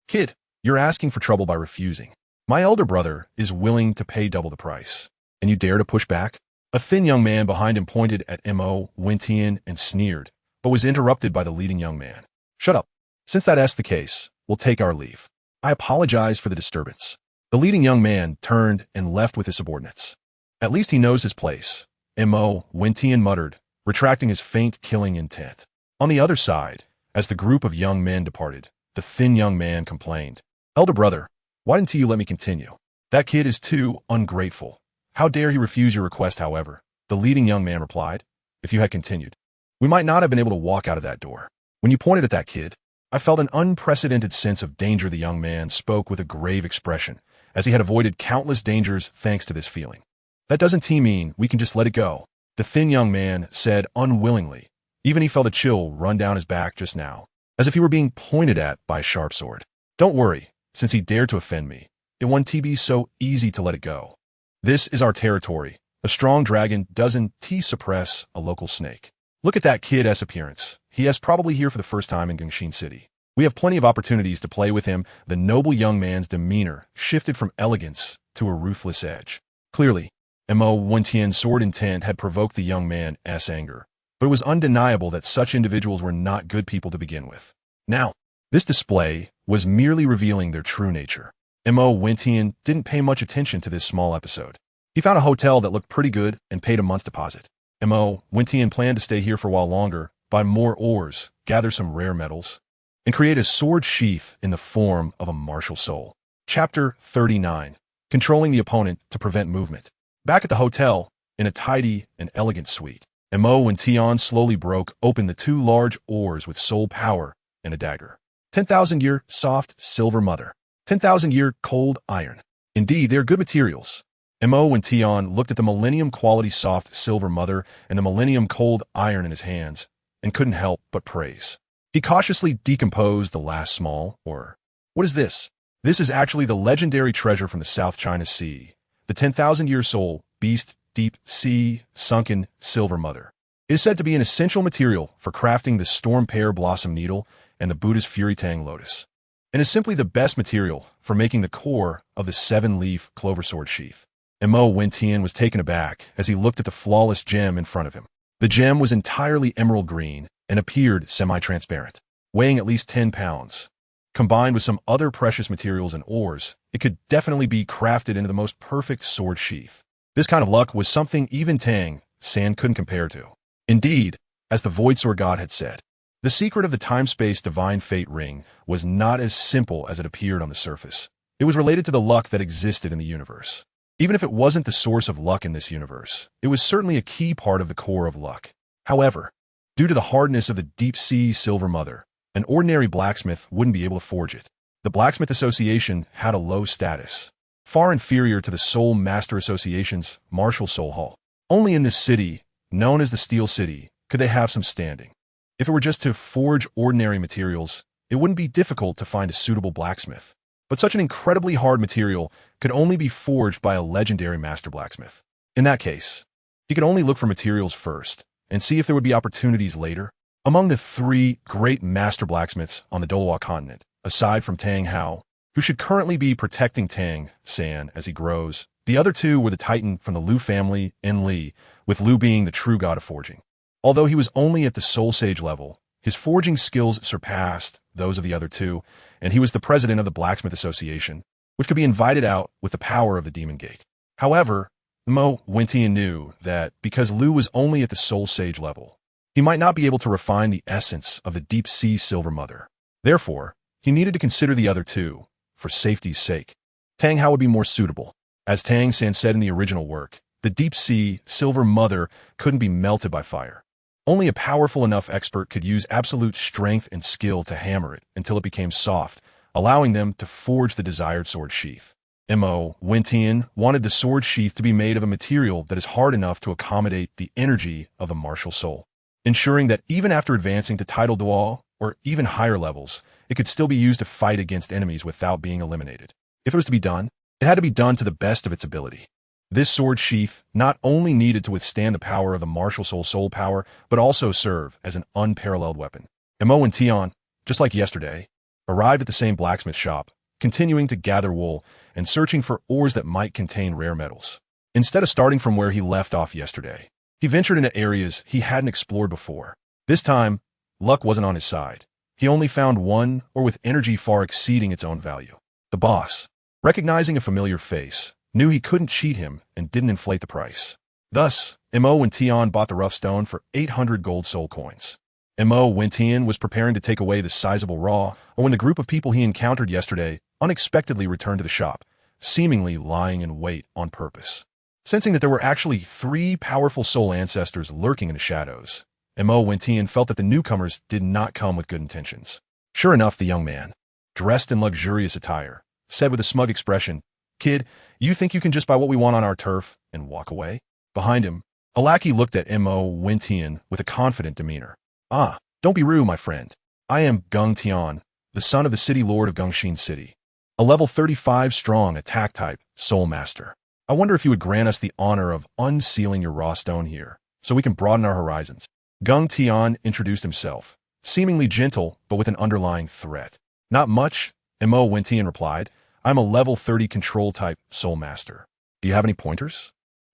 Kid, you're asking for trouble by refusing. My elder brother is willing to pay double the price. And you dare to push back?" A thin young man behind him pointed at Mo Wentian and sneered, but was interrupted by the leading young man. "Shut up. Since that's the case, we'll take our leave. I apologize for the disturbance." The leading young man turned and left with his subordinates. "At least he knows his place," Mo Wentian muttered, retracting his faint killing intent. On the other side, as the group of young men departed, the thin young man complained. "Elder brother, why didn't you let me continue? That kid is too ungrateful. How dare he refuse your request, however?" The leading young man replied. "If you had continued, we might not have been able to walk out of that door. When you pointed at that kid, I felt an unprecedented sense of danger." The young man spoke with a grave expression, as he had avoided countless dangers thanks to this feeling. "That doesn't mean we can just let it go," the thin young man said unwillingly. Even he felt a chill run down his back just now, as if he were being pointed at by a sharp sword. "Don't worry, since he dared to offend me, it won't be so easy to let it go. This is our territory. A strong dragon doesn't suppress a local snake. Look at that kid's appearance. He is probably here for the first time in Gengxin City. We have plenty of opportunities to play with him." The noble young man's demeanor shifted from elegance to a ruthless edge. Clearly, Mo Wentian's sword intent had provoked the young man's anger, but it was undeniable that such individuals were not good people to begin with. Now, this display was merely revealing their true nature. Mo Wentian didn't pay much attention to this small episode. He found a hotel that looked pretty good and paid a month's deposit. Mo Wentian planned to stay here for a while longer, buy more ores, gather some rare metals, and create a sword sheath in the form of a martial soul. Chapter 39. Controlling the opponent to prevent movement. Back at the hotel, in a tidy and elegant suite, Mo and Tian slowly broke open the two large oars with soul power and a dagger. 10,000-year soft silver mother. 10,000-year cold iron. Indeed, they are good materials. Mo and Tian looked at the millennium-quality soft silver mother and the millennium cold iron in his hands and couldn't help but praise. He cautiously decomposed the last small ore. What is this? This is actually the legendary treasure from the South China Sea, the 10,000-year soul, beast, deep sea, sunken silver mother. It is said to be an essential material for crafting the storm pear blossom needle and the Buddha's fury tang lotus, and is simply the best material for making the core of the 7-leaf clover sword sheath. Mo Wentian was taken aback as he looked at the flawless gem in front of him. The gem was entirely emerald green and appeared semi-transparent, weighing at least 10 pounds. Combined with some other precious materials and ores, it could definitely be crafted into the most perfect sword sheath. This kind of luck was something even Tang San couldn't compare to. Indeed, as the Void Sword God had said, the secret of the time-space divine fate ring was not as simple as it appeared on the surface. It was related to the luck that existed in the universe. Even if it wasn't the source of luck in this universe, it was certainly a key part of the core of luck. However, due to the hardness of the deep-sea silver mother, an ordinary blacksmith wouldn't be able to forge it. The Blacksmith Association had a low status, far inferior to the Soul Master Association's MartialSoul Hall. Only in this city, known as the Steel City, could they have some standing. If it were just to forge ordinary materials, it wouldn't be difficult to find a suitable blacksmith. But such an incredibly hard material could only be forged by a legendary master blacksmith. In that case, he could only look for materials first and see if there would be opportunities later. Among the three great master blacksmiths on the Douluo continent, aside from Tang Hao, who should currently be protecting Tang San as he grows, the other two were the titan from the Liu family, En Li, with Liu being the true god of forging. Although he was only at the Soul Sage level, his forging skills surpassed those of the other two, and he was the president of the Blacksmith Association, which could be invited out with the power of the Demon Gate. However, Mo Wentian knew that because Liu was only at the Soul Sage level, he might not be able to refine the essence of the deep-sea silver mother. Therefore, he needed to consider the other two, for safety's sake. Tang Hao would be more suitable. As Tang San said in the original work, the deep-sea silver mother couldn't be melted by fire. Only a powerful enough expert could use absolute strength and skill to hammer it until it became soft, allowing them to forge the desired sword sheath. Mo Wentian wanted the sword sheath to be made of a material that is hard enough to accommodate the energy of the martial soul, ensuring that even after advancing to Title Duo or even higher levels, it could still be used to fight against enemies without being eliminated. If it was to be done, it had to be done to the best of its ability. This sword sheath not only needed to withstand the power of the MartialSoul soul power, but also serve as an unparalleled weapon. Mo and Tian, just like yesterday, arrived at the same blacksmith shop, continuing to gather wool and searching for ores that might contain rare metals. Instead of starting from where he left off yesterday, he ventured into areas he hadn't explored before. This time, luck wasn't on his side. He only found one ore with energy far exceeding its own value. The boss, recognizing a familiar face, knew he couldn't cheat him and didn't inflate the price. Thus, Mo and Tian bought the rough stone for 800 gold soul coins. Mo Wentian was preparing to take away the sizable raw, or when the group of people he encountered yesterday unexpectedly returned to the shop, seemingly lying in wait on purpose. Sensing that there were actually 3 powerful soul ancestors lurking in the shadows, Mo Wentian felt that the newcomers did not come with good intentions. Sure enough, the young man, dressed in luxurious attire, said with a smug expression, "Kid, you think you can just buy what we want on our turf and walk away?" Behind him, a lackey looked at Mo Wentian with a confident demeanor. "Ah, don't be rude, my friend. I am Gung Tian, the son of the city lord of Gongxin City, a level 35 strong attack-type soul master. I wonder if you would grant us the honor of unsealing your raw stone here, so we can broaden our horizons." Gung Tian introduced himself, seemingly gentle but with an underlying threat. "Not much," Mo Wentian replied. "I'm a level 30 control-type soul master. Do you have any pointers?"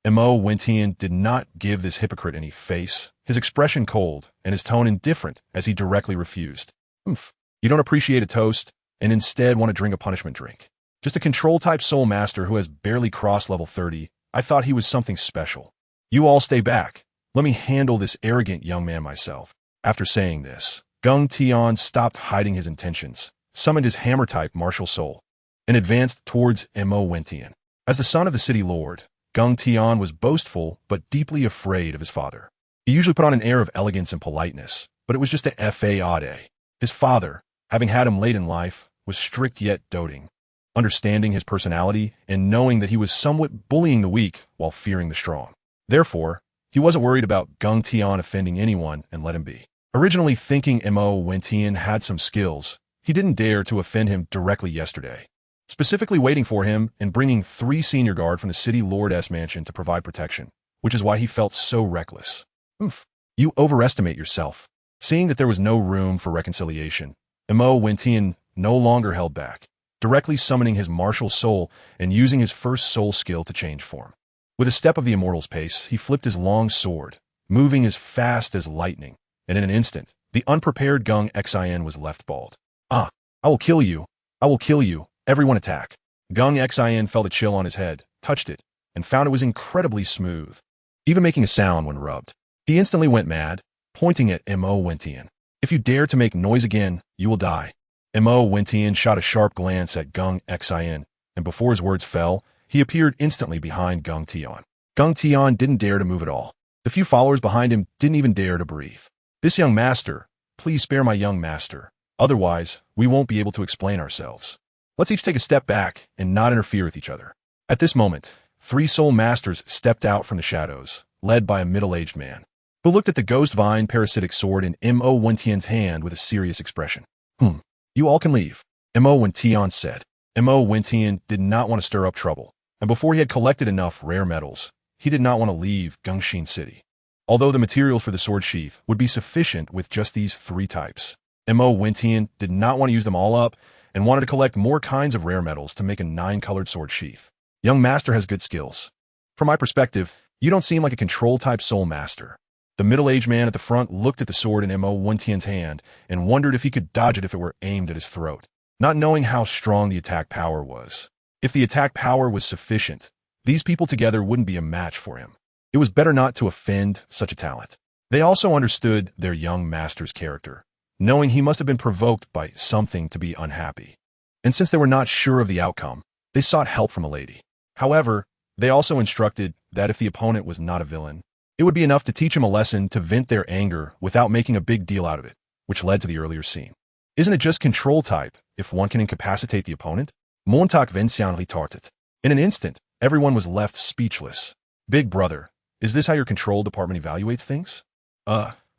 Mo Wentian did not give this hypocrite any face, his expression cold and his tone indifferent as he directly refused. You don't appreciate a toast and instead want to drink a punishment drink. Just a control-type soul master who has barely crossed level 30. I thought he was something special. You all stay back. Let me handle this arrogant young man myself." After saying this, Gung Tian stopped hiding his intentions, summoned his hammer-type MartialSoul, and advanced towards Mo Wentian. As the son of the city lord, Gung Tian was boastful but deeply afraid of his father. He usually put on an air of elegance and politeness, but it was just a fa. His father, having had him late in life, was strict yet doting, understanding his personality and knowing that he was somewhat bullying the weak while fearing the strong. Therefore, he wasn't worried about Gung Tian offending anyone and let him be. Originally thinking Mo Wentian had some skills, he didn't dare to offend him directly yesterday, specifically waiting for him and bringing 3 senior guard from the city lord's mansion to provide protection, which is why he felt so reckless. You overestimate yourself. Seeing that there was no room for reconciliation, Mo Wentian no longer held back, directly summoning his MartialSoul and using his first soul skill to change form. With a step of the immortal's pace, he flipped his long sword, moving as fast as lightning, and in an instant, the unprepared Gung Xian was left bald. I will kill you. I will kill you. Everyone attack. Gung Xian felt a chill on his head, touched it, and found it was incredibly smooth, even making a sound when rubbed. He instantly went mad, pointing at Mo Wentian. If you dare to make noise again, you will die. Mo Wentian shot a sharp glance at Gung Xian, and before his words fell, he appeared instantly behind Gung Tian. Gung Tian didn't dare to move at all. The few followers behind him didn't even dare to breathe. This young master, please spare my young master. Otherwise, we won't be able to explain ourselves. Let's each take a step back and not interfere with each other. At this moment, 3 soul masters stepped out from the shadows, led by a middle-aged man, who looked at the ghost vine parasitic sword in Mo Wentian's hand with a serious expression. You all can leave, Mo Wentian said. Mo Wentian did not want to stir up trouble, and before he had collected enough rare metals, he did not want to leave Gongxin City. Although the materials for the sword sheath would be sufficient with just these 3 types, Mo Wentian did not want to use them all up and wanted to collect more kinds of rare metals to make a 9-colored sword sheath. Young master has good skills. From my perspective, you don't seem like a control-type soul master. The middle-aged man at the front looked at the sword in Mo Wentian's hand and wondered if he could dodge it if it were aimed at his throat, not knowing how strong the attack power was. If the attack power was sufficient, these people together wouldn't be a match for him. It was better not to offend such a talent. They also understood their young master's character, knowing he must have been provoked by something to be unhappy. And since they were not sure of the outcome, they sought help from a lady. However, they also instructed that if the opponent was not a villain, it would be enough to teach him a lesson to vent their anger without making a big deal out of it, which led to the earlier scene. Isn't it just control type if one can incapacitate the opponent? Montag Vincian retorted. In an instant, everyone was left speechless. Big brother, is this how your control department evaluates things?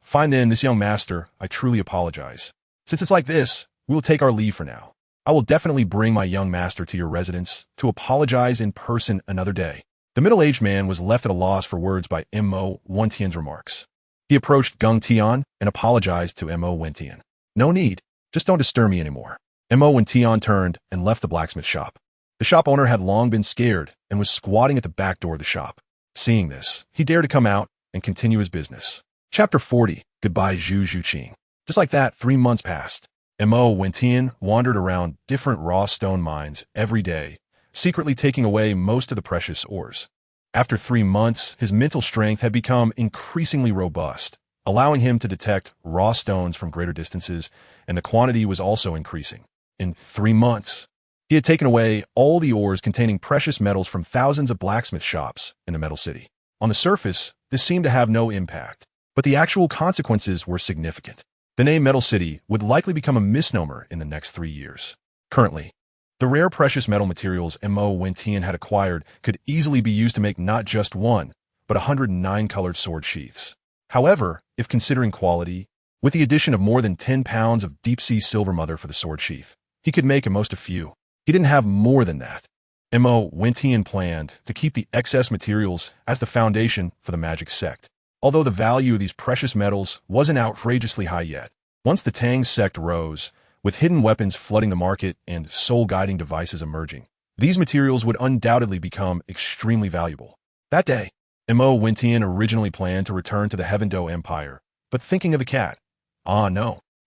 Fine then, this young master, I truly apologize. Since it's like this, we will take our leave for now. I will definitely bring my young master to your residence to apologize in person another day. The middle-aged man was left at a loss for words by Mo Wentian's remarks. He approached Gung Tian and apologized to Mo Wentian. No need. Just don't disturb me anymore. Mo Wentian turned and left the blacksmith shop. The shop owner had long been scared and was squatting at the back door of the shop. Seeing this, he dared to come out and continue his business. Chapter 40. Goodbye Zhu Zhuqing. Just like that, 3 months passed. Mo Wentian wandered around different raw stone mines every day, secretly taking away most of the precious ores. After 3 months, his mental strength had become increasingly robust, allowing him to detect raw stones from greater distances, and the quantity was also increasing. In 3 months, he had taken away all the ores containing precious metals from thousands of blacksmith shops in the Metal City. On the surface, this seemed to have no impact, but the actual consequences were significant. The name Metal City would likely become a misnomer in the next 3 years. Currently, the rare precious metal materials Mo Wentian had acquired could easily be used to make not just 1, but 109 colored sword sheaths. However, if considering quality, with the addition of more than 10 pounds of deep-sea silver mother for the sword sheath, he could make at most a few. He didn't have more than that. Mo Wentian planned to keep the excess materials as the foundation for the magic sect, although the value of these precious metals wasn't outrageously high yet. Once the Tang sect rose, with hidden weapons flooding the market and soul-guiding devices emerging, these materials would undoubtedly become extremely valuable. That day, Mo Wentian originally planned to return to the Heavendo Empire, but thinking of the cat,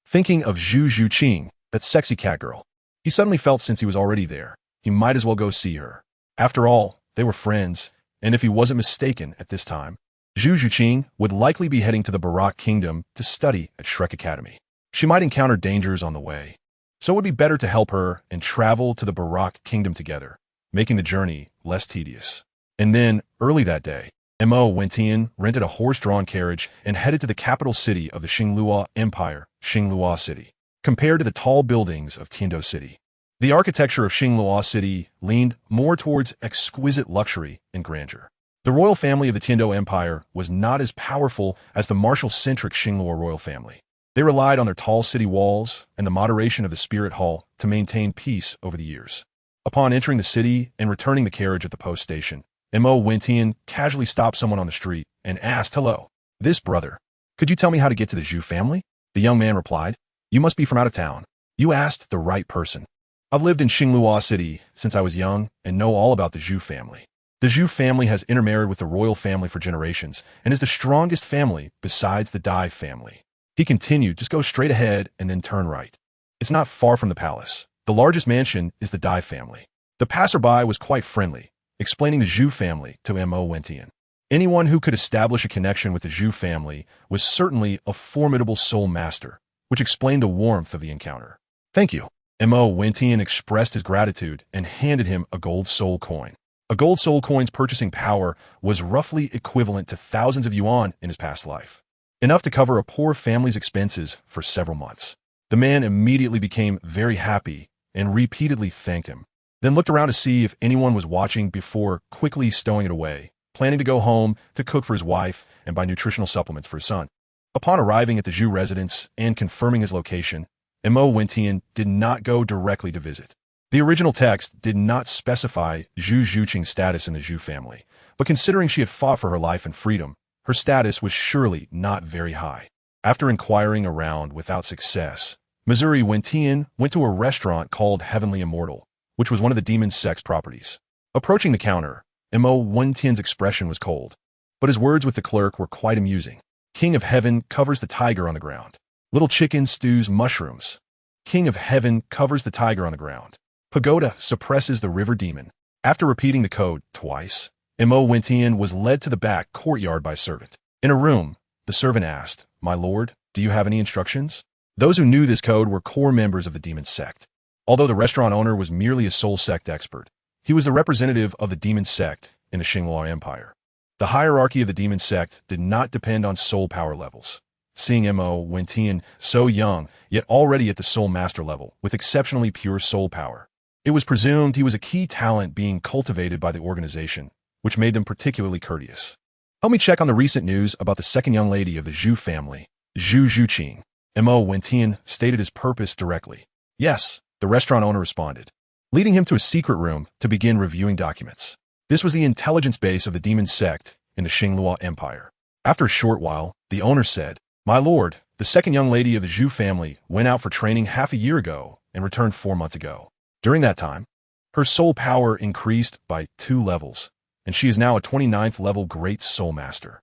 thinking of Zhu Zhuqing, that sexy cat girl, he suddenly felt since he was already there, he might as well go see her. After all, they were friends, and if he wasn't mistaken at this time, Zhu Zhuqing would likely be heading to the Barak Kingdom to study at Shrek Academy. She might encounter dangers on the way. So it would be better to help her and travel to the Barak kingdom together, making the journey less tedious. And then, early that day, Mo Wentian rented a horse-drawn carriage and headed to the capital city of the Xingluo Empire, Xingluo City. Compared to the tall buildings of Tiando City, the architecture of Xingluo City leaned more towards exquisite luxury and grandeur. The royal family of the Tiando Empire was not as powerful as the martial-centric Xingluo royal family. They relied on their tall city walls and the moderation of the Spirit Hall to maintain peace over the years. Upon entering the city and returning the carriage at the post station, Mo Wentian casually stopped someone on the street and asked, "Hello, this brother. Could you tell me how to get to the Zhu family?" The young man replied, "You must be from out of town. You asked the right person. I've lived in Xingluo City since I was young and know all about the Zhu family. The Zhu family has intermarried with the royal family for generations and is the strongest family besides the Dai family." He continued, "Just go straight ahead and then turn right. It's not far from the palace. The largest mansion is the Dai family." The passerby was quite friendly, explaining the Zhu family to Mo Wentian. Anyone who could establish a connection with the Zhu family was certainly a formidable soul master, which explained the warmth of the encounter. "Thank you." Mo Wentian expressed his gratitude and handed him a gold soul coin. A gold soul coin's purchasing power was roughly equivalent to thousands of yuan in his past life, enough to cover a poor family's expenses for several months. The man immediately became very happy and repeatedly thanked him, then looked around to see if anyone was watching before quickly stowing it away, planning to go home to cook for his wife and buy nutritional supplements for his son. Upon arriving at the Zhu residence and confirming his location, Mo Wentian did not go directly to visit. The original text did not specify Zhu Zhuqing's status in the Zhu family, but considering she had fought for her life and freedom, her status was surely not very high. After inquiring around without success, Missouri Wentian went to a restaurant called Heavenly Immortal, which was one of the demon sect's properties. Approaching the counter, Mo Wentian's expression was cold, but his words with the clerk were quite amusing. "King of Heaven covers the tiger on the ground. Little chicken stews mushrooms. King of Heaven covers the tiger on the ground. Pagoda suppresses the river demon." After repeating the code twice, Mo Wentian was led to the back courtyard by a servant. In a room, the servant asked, "My lord, do you have any instructions?" Those who knew this code were core members of the demon sect. Although the restaurant owner was merely a soul sect expert, he was the representative of the demon sect in the Xingluo Empire. The hierarchy of the demon sect did not depend on soul power levels. Seeing Mo Wentian so young, yet already at the soul master level, with exceptionally pure soul power, it was presumed he was a key talent being cultivated by the organization, which made them particularly courteous. "Help me check on the recent news about the second young lady of the Zhu family, Zhu Zhuqing." Mo Wentian stated his purpose directly. "Yes," the restaurant owner responded, leading him to a secret room to begin reviewing documents. This was the intelligence base of the demon sect in the Xingluo Empire. After a short while, the owner said, "My lord, the second young lady of the Zhu family went out for training half a year ago and returned 4 months ago. During that time, her soul power increased by 2 levels, and she is now a 29th level Great Soul Master."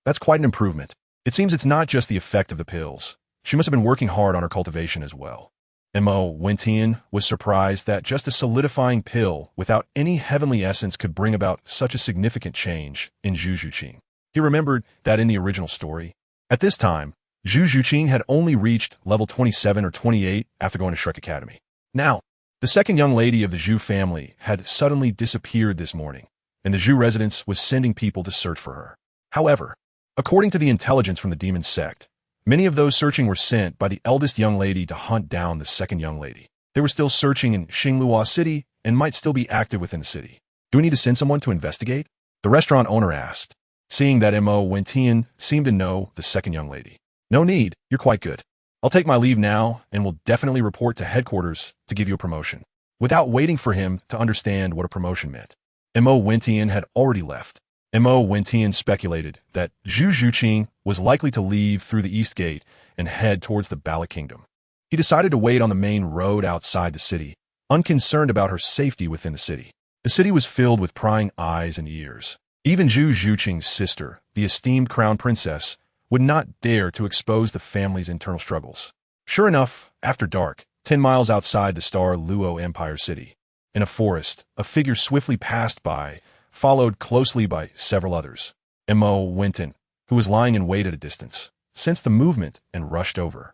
That's quite an improvement. It seems it's not just the effect of the pills. She must have been working hard on her cultivation as well. Mo Wentian was surprised that just a solidifying pill without any heavenly essence could bring about such a significant change in Zhu Zhuqing. He remembered that in the original story, at this time, Zhu Zhuqing had only reached level 27 or 28 after going to Shrek Academy. Now, the second young lady of the Zhu family had suddenly disappeared this morning, and the Zhu residence was sending people to search for her. However, according to the intelligence from the demon sect, many of those searching were sent by the eldest young lady to hunt down the second young lady. They were still searching in Xingluo City and might still be active within the city. "Do we need to send someone to investigate?" the restaurant owner asked, seeing that Mo Wentian seemed to know the second young lady. "No need, you're quite good. I'll take my leave now and will definitely report to headquarters to give you a promotion." Without waiting for him to understand what a promotion meant, Mo Wentian had already left. Mo Wentian speculated that Zhu Zhuqing was likely to leave through the east gate and head towards the Bala Kingdom. He decided to wait on the main road outside the city, unconcerned about her safety within the city. The city was filled with prying eyes and ears. Even Zhu Zhuqing's sister, the esteemed crown princess, would not dare to expose the family's internal struggles. Sure enough, after dark, 10 miles outside the Douluo Empire City, in a forest, a figure swiftly passed by, followed closely by several others. Mo Wentian, who was lying in wait at a distance, sensed the movement and rushed over.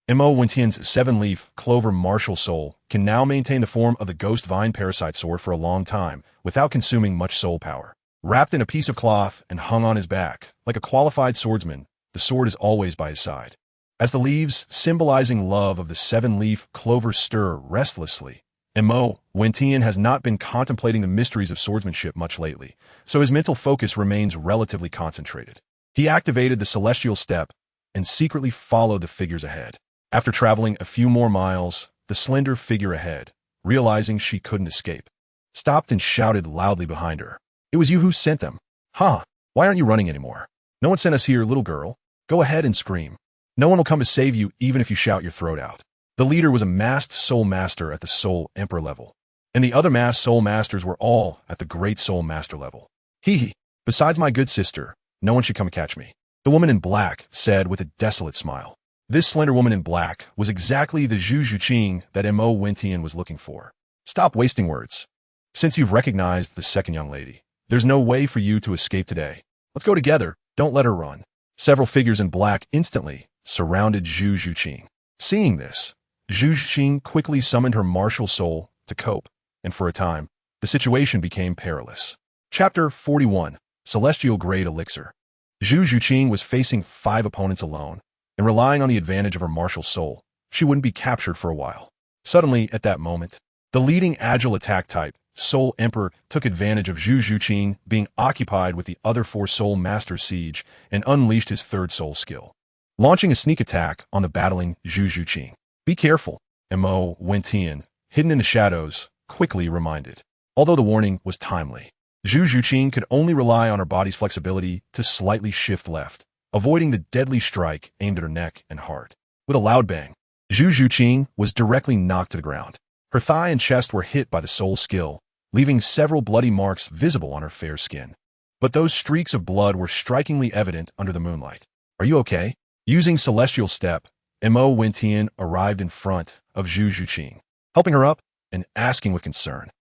Mo Wentian's seven-leaf clover MartialSoul can now maintain the form of the ghost vine parasite sword for a long time without consuming much soul power. Wrapped in a piece of cloth and hung on his back, like a qualified swordsman, the sword is always by his side. As the leaves, symbolizing love of the seven-leaf clover, stir restlessly, Mo Wentian has not been contemplating the mysteries of swordsmanship much lately, so his mental focus remains relatively concentrated. He activated the celestial step and secretly followed the figures ahead. After traveling a few more miles, the slender figure ahead, realizing she couldn't escape, stopped and shouted loudly behind her. "It was you who sent them. Huh? Why aren't you running anymore? No one sent us here, little girl. Go ahead and scream. No one will come to save you even if you shout your throat out." The leader was a masked soul master at the Soul Emperor level, and the other masked soul masters were all at the Great Soul Master level. Hee. Besides my good sister, no one should come catch me, the woman in black said with a desolate smile. This slender woman in black was exactly the Zhu Zhuqing that Mo Wentian was looking for. "Stop wasting words. Since you've recognized the second young lady, there's no way for you to escape today. Let's go together. Don't let her run." Several figures in black instantly surrounded Zhu Zhuqing. Seeing this, Zhu Zhuqing quickly summoned her martial soul to cope, and for a time, the situation became perilous. Chapter 41, Celestial Grade Elixir. Zhu Zhuqing was facing 5 opponents alone, and relying on the advantage of her martial soul, she wouldn't be captured for a while. Suddenly, at that moment, the leading agile attack type, Soul Emperor, took advantage of Zhu Zhuqing being occupied with the other 4 Soul Master Siege and unleashed his third soul skill, launching a sneak attack on the battling Zhu Zhuqing. "Be careful," Mo Wentian, hidden in the shadows, quickly reminded. Although the warning was timely, Zhu Zhuqing could only rely on her body's flexibility to slightly shift left, avoiding the deadly strike aimed at her neck and heart. With a loud bang, Zhu Zhuqing was directly knocked to the ground. Her thigh and chest were hit by the soul skill, leaving several bloody marks visible on her fair skin. But those streaks of blood were strikingly evident under the moonlight. "Are you okay?" Using Celestial Step, Mo Wentian arrived in front of Zhu Zhuqing, helping her up and asking with concern.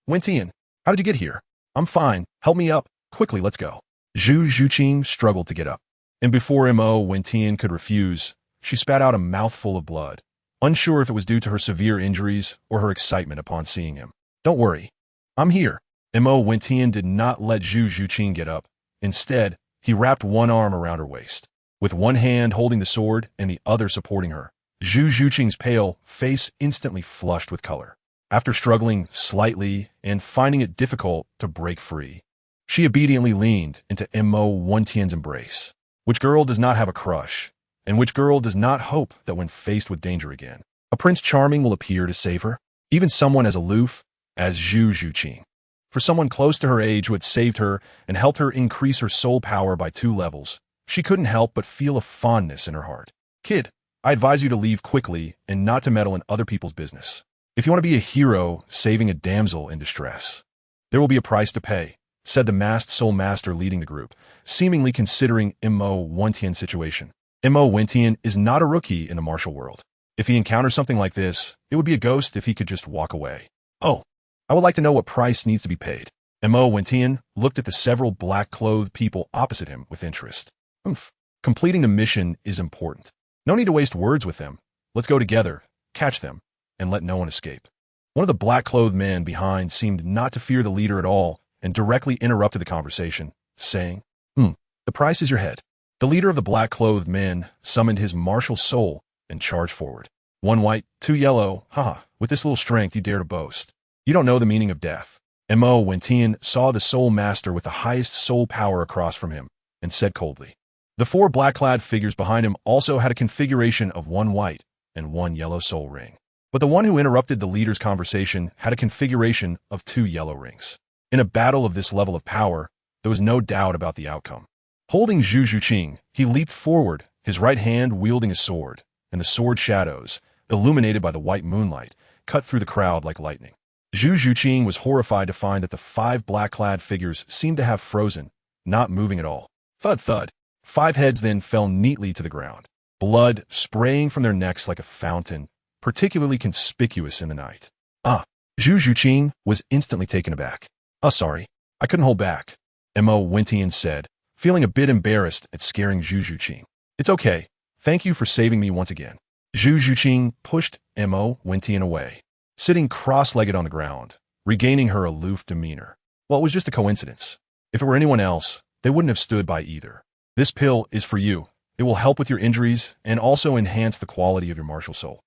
Wentian, how did you get here?" "I'm fine. Help me up. Quickly, let's go." Zhu Zhuqing struggled to get up, and before Mo Wentian could refuse, she spat out a mouthful of blood, unsure if it was due to her severe injuries or her excitement upon seeing him. "Don't worry. I'm here." Mo Wentian did not let Zhu Zhuqing get up. Instead, he wrapped one arm around her waist, with one hand holding the sword and the other supporting her. Zhu Zhuqing's pale face instantly flushed with color. After struggling slightly and finding it difficult to break free, she obediently leaned into Mo Wentian's embrace. Which girl does not have a crush? And which girl does not hope that when faced with danger again, a Prince Charming will appear to save her? Even someone as aloof as Zhu Zhuqing. For someone close to her age who had saved her and helped her increase her soul power by 2 levels, she couldn't help but feel a fondness in her heart. "Kid, I advise you to leave quickly and not to meddle in other people's business. If you want to be a hero saving a damsel in distress, there will be a price to pay," said the masked soul master leading the group, seemingly considering Mo Wentian's situation. Mo Wentian is not a rookie in the martial world. If he encounters something like this, it would be a ghost if he could just walk away. "Oh, I would like to know what price needs to be paid." Mo Wentian looked at the several black-clothed people opposite him with interest. Completing the mission is important. No need to waste words with them. Let's go together, catch them, and let no one escape. One of the black-clothed men behind seemed not to fear the leader at all and directly interrupted the conversation, saying, "The price is your head." The leader of the black-clothed men summoned his martial soul and charged forward. "1 white, 2 yellow, with this little strength you dare to boast. You don't know the meaning of death." Mo Wentian saw the soul master with the highest soul power across from him and said coldly. The 4 black-clad figures behind him also had a configuration of 1 white and 1 yellow soul ring. But the one who interrupted the leader's conversation had a configuration of 2 yellow rings. In a battle of this level of power, there was no doubt about the outcome. Holding Zhu Zhuqing, he leaped forward, his right hand wielding a sword, and the sword shadows, illuminated by the white moonlight, cut through the crowd like lightning. Zhu Zhuqing was horrified to find that the 5 black-clad figures seemed to have frozen, not moving at all. Thud thud. 5 heads then fell neatly to the ground, blood spraying from their necks like a fountain, particularly conspicuous in the night. Zhu Zhuqing was instantly taken aback. Sorry, I couldn't hold back," Mo Wentian said, feeling a bit embarrassed at scaring Zhu Zhuqing. "It's okay. Thank you for saving me once again." Zhu Zhuqing pushed Mo Wentian away, sitting cross-legged on the ground, regaining her aloof demeanor. Well, it was just a coincidence. If it were anyone else, they wouldn't have stood by either. This pill is for you. It will help with your injuries and also enhance the quality of your martial soul.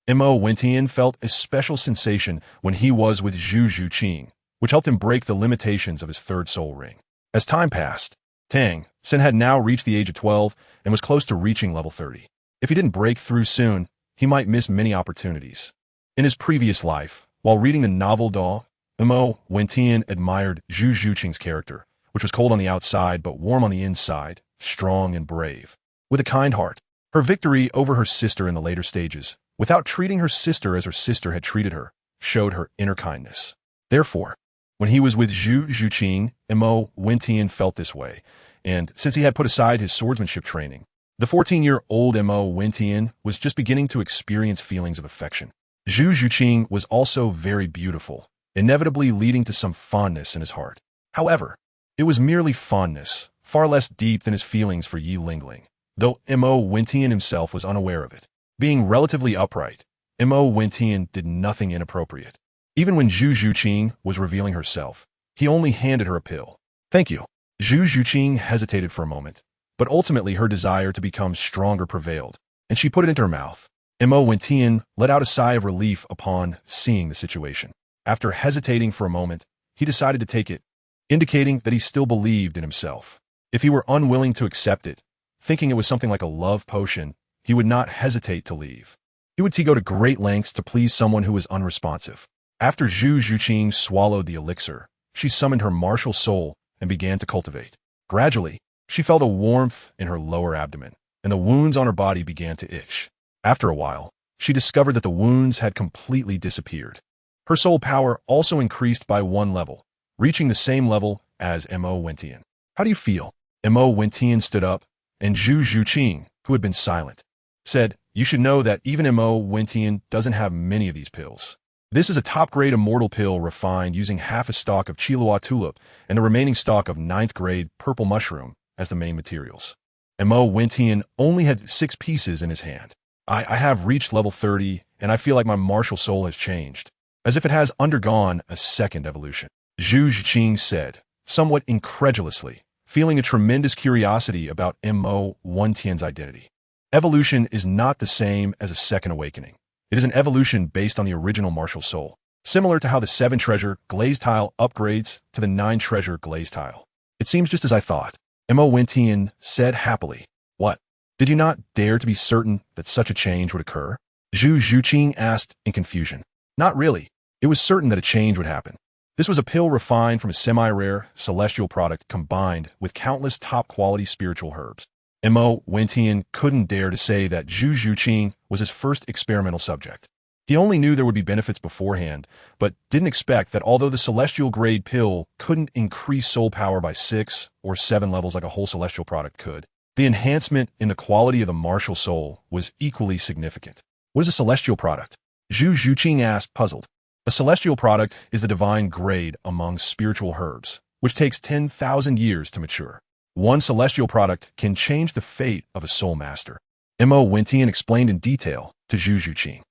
Mo Wentian felt a special sensation when he was with Zhu Zhuqing, which helped him break the limitations of his third soul ring. As time passed, Tang Sen had now reached the age of 12 and was close to reaching level 30. If he didn't break through soon, he might miss many opportunities. In his previous life, while reading the novel Douluo, Mo Wentian admired Zhu Zhuqing's character, which was cold on the outside but warm on the inside, strong and brave. With a kind heart, her victory over her sister in the later stages, without treating her sister as her sister had treated her, showed her inner kindness. Therefore, when he was with Zhu Zhuqing, Mo Wentian felt this way, and since he had put aside his swordsmanship training, the 14-year-old Mo Wentian was just beginning to experience feelings of affection. Zhu Zhuqing was also very beautiful, inevitably leading to some fondness in his heart. However, it was merely fondness, far less deep than his feelings for Yi Lingling, though Mo Wentian himself was unaware of it. Being relatively upright, Mo Wentian did nothing inappropriate. Even when Zhu Zhuqing was revealing herself, he only handed her a pill. "Thank you." Zhu Zhuqing hesitated for a moment, but ultimately her desire to become stronger prevailed, and she put it into her mouth. Mo Wentian let out a sigh of relief upon seeing the situation. After hesitating for a moment, he decided to take it, indicating that he still believed in himself. If he were unwilling to accept it, thinking it was something like a love potion, he would not hesitate to leave. He would go to great lengths to please someone who was unresponsive. After Zhu Zhuqing swallowed the elixir, she summoned her martial soul and began to cultivate. Gradually, she felt a warmth in her lower abdomen, and the wounds on her body began to itch. After a while, she discovered that the wounds had completely disappeared. Her soul power also increased by 1 level, reaching the same level as Mo Wentian. "How do you feel?" Mo Wentian stood up, and Zhu Zhuqing, who had been silent, said, "You should know that even Mo Wentian doesn't have many of these pills. This is a top-grade immortal pill refined using half a stalk of Chihuahua tulip and the remaining stalk of 9th-grade purple mushroom as the main materials." Mo Wentian only had 6 pieces in his hand. I have reached level 30, and I feel like my martial soul has changed, as if it has undergone a second evolution. Zhu Zhuqing said, somewhat incredulously, feeling a tremendous curiosity about Mo Wentian's identity. Evolution is not the same as a second awakening. It is an evolution based on the original martial soul, similar to how the 7-treasure glaze tile upgrades to the 9-treasure glaze tile. "It seems just as I thought," Mo Wentian said happily. "What? Did you not dare to be certain that such a change would occur?" Zhu Zhuqing asked in confusion. "Not really. It was certain that a change would happen. This was a pill refined from a semi-rare celestial product combined with countless top-quality spiritual herbs." Mo Wentian couldn't dare to say that Zhu Zhuqing was his first experimental subject. He only knew there would be benefits beforehand, but didn't expect that although the celestial-grade pill couldn't increase soul power by 6 or 7 levels like a whole celestial product could, the enhancement in the quality of the martial soul was equally significant. "What is a celestial product?" Zhu Zhuqing asked, puzzled. A celestial product is the divine grade among spiritual herbs, which takes 10,000 years to mature. One celestial product can change the fate of a soul master. Mo Wentian explained in detail to Zhu Zhuqing.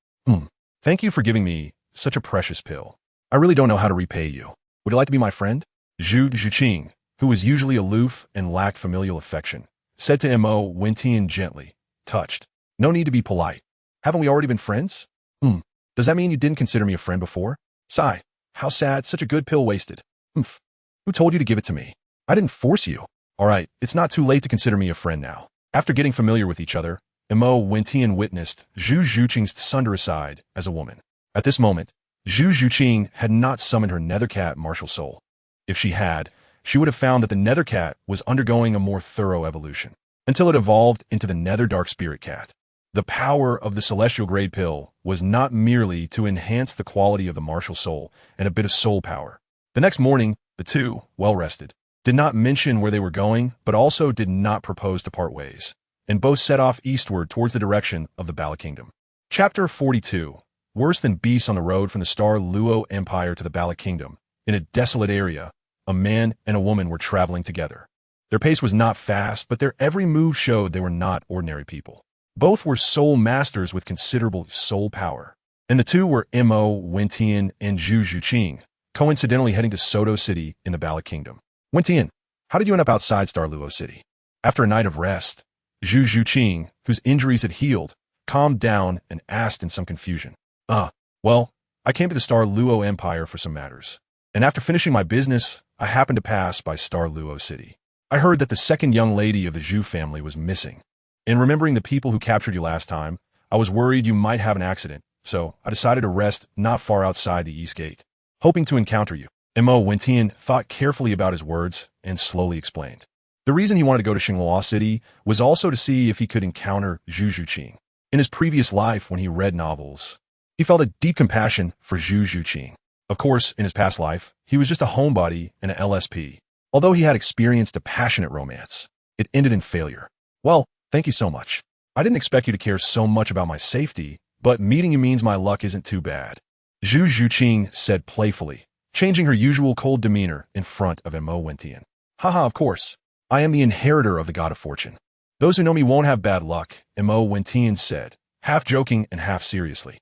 Thank you for giving me such a precious pill. I really don't know how to repay you. Would you like to be my friend?" Zhu Zhuqing, who was usually aloof and lacked familial affection, said to Mo Wentian gently, touched. "No need to be polite. Haven't we already been friends?" Does that mean you didn't consider me a friend before?" "Sigh. How sad, such a good pill wasted." Who told you to give it to me?" "I didn't force you." "All right, it's not too late to consider me a friend now." After getting familiar with each other, Mo Wentian witnessed Zhu Zhuqing's sunder aside as a woman. At this moment, Zhu Zhuqing had not summoned her nethercat martial soul. If she had, she would have found that the nethercat was undergoing a more thorough evolution, until it evolved into the nether dark spirit cat. The power of the celestial grade pill was not merely to enhance the quality of the martial soul and a bit of soul power. The next morning, the two, well rested, did not mention where they were going, but also did not propose to part ways, and both set off eastward towards the direction of the Bala Kingdom. Chapter 42. Worse than beasts on the road from the Star Luo Empire to the Bala Kingdom. In a desolate area, a man and a woman were traveling together. Their pace was not fast, but their every move showed they were not ordinary people. Both were soul masters with considerable soul power. And the two were Mo Wentian and Zhu Zhuqing, coincidentally heading to Soto City in the Bala Kingdom. Wentian, how did you end up outside Douluo City? After a night of rest, Zhu Zhuqing, whose injuries had healed, calmed down and asked in some confusion. Well, I came to the Douluo Empire for some matters. And after finishing my business, I happened to pass by Douluo City. I heard that the second young lady of the Zhu family was missing. And remembering the people who captured you last time, I was worried you might have an accident, so I decided to rest not far outside the East Gate, hoping to encounter you. Mo Wentian thought carefully about his words and slowly explained. The reason he wanted to go to Xinghua City was also to see if he could encounter Zhu Zhuqing. In his previous life, when he read novels, he felt a deep compassion for Zhu Zhuqing. Of course, in his past life, he was just a homebody and an LSP. Although he had experienced a passionate romance, it ended in failure. Well, thank you so much. I didn't expect you to care so much about my safety, but meeting you means my luck isn't too bad. Zhu Zhuqing said playfully, changing her usual cold demeanor in front of Mo Wentian. Haha, of course. I am the inheritor of the God of Fortune. Those who know me won't have bad luck, Mo Wentian said, half joking and half seriously.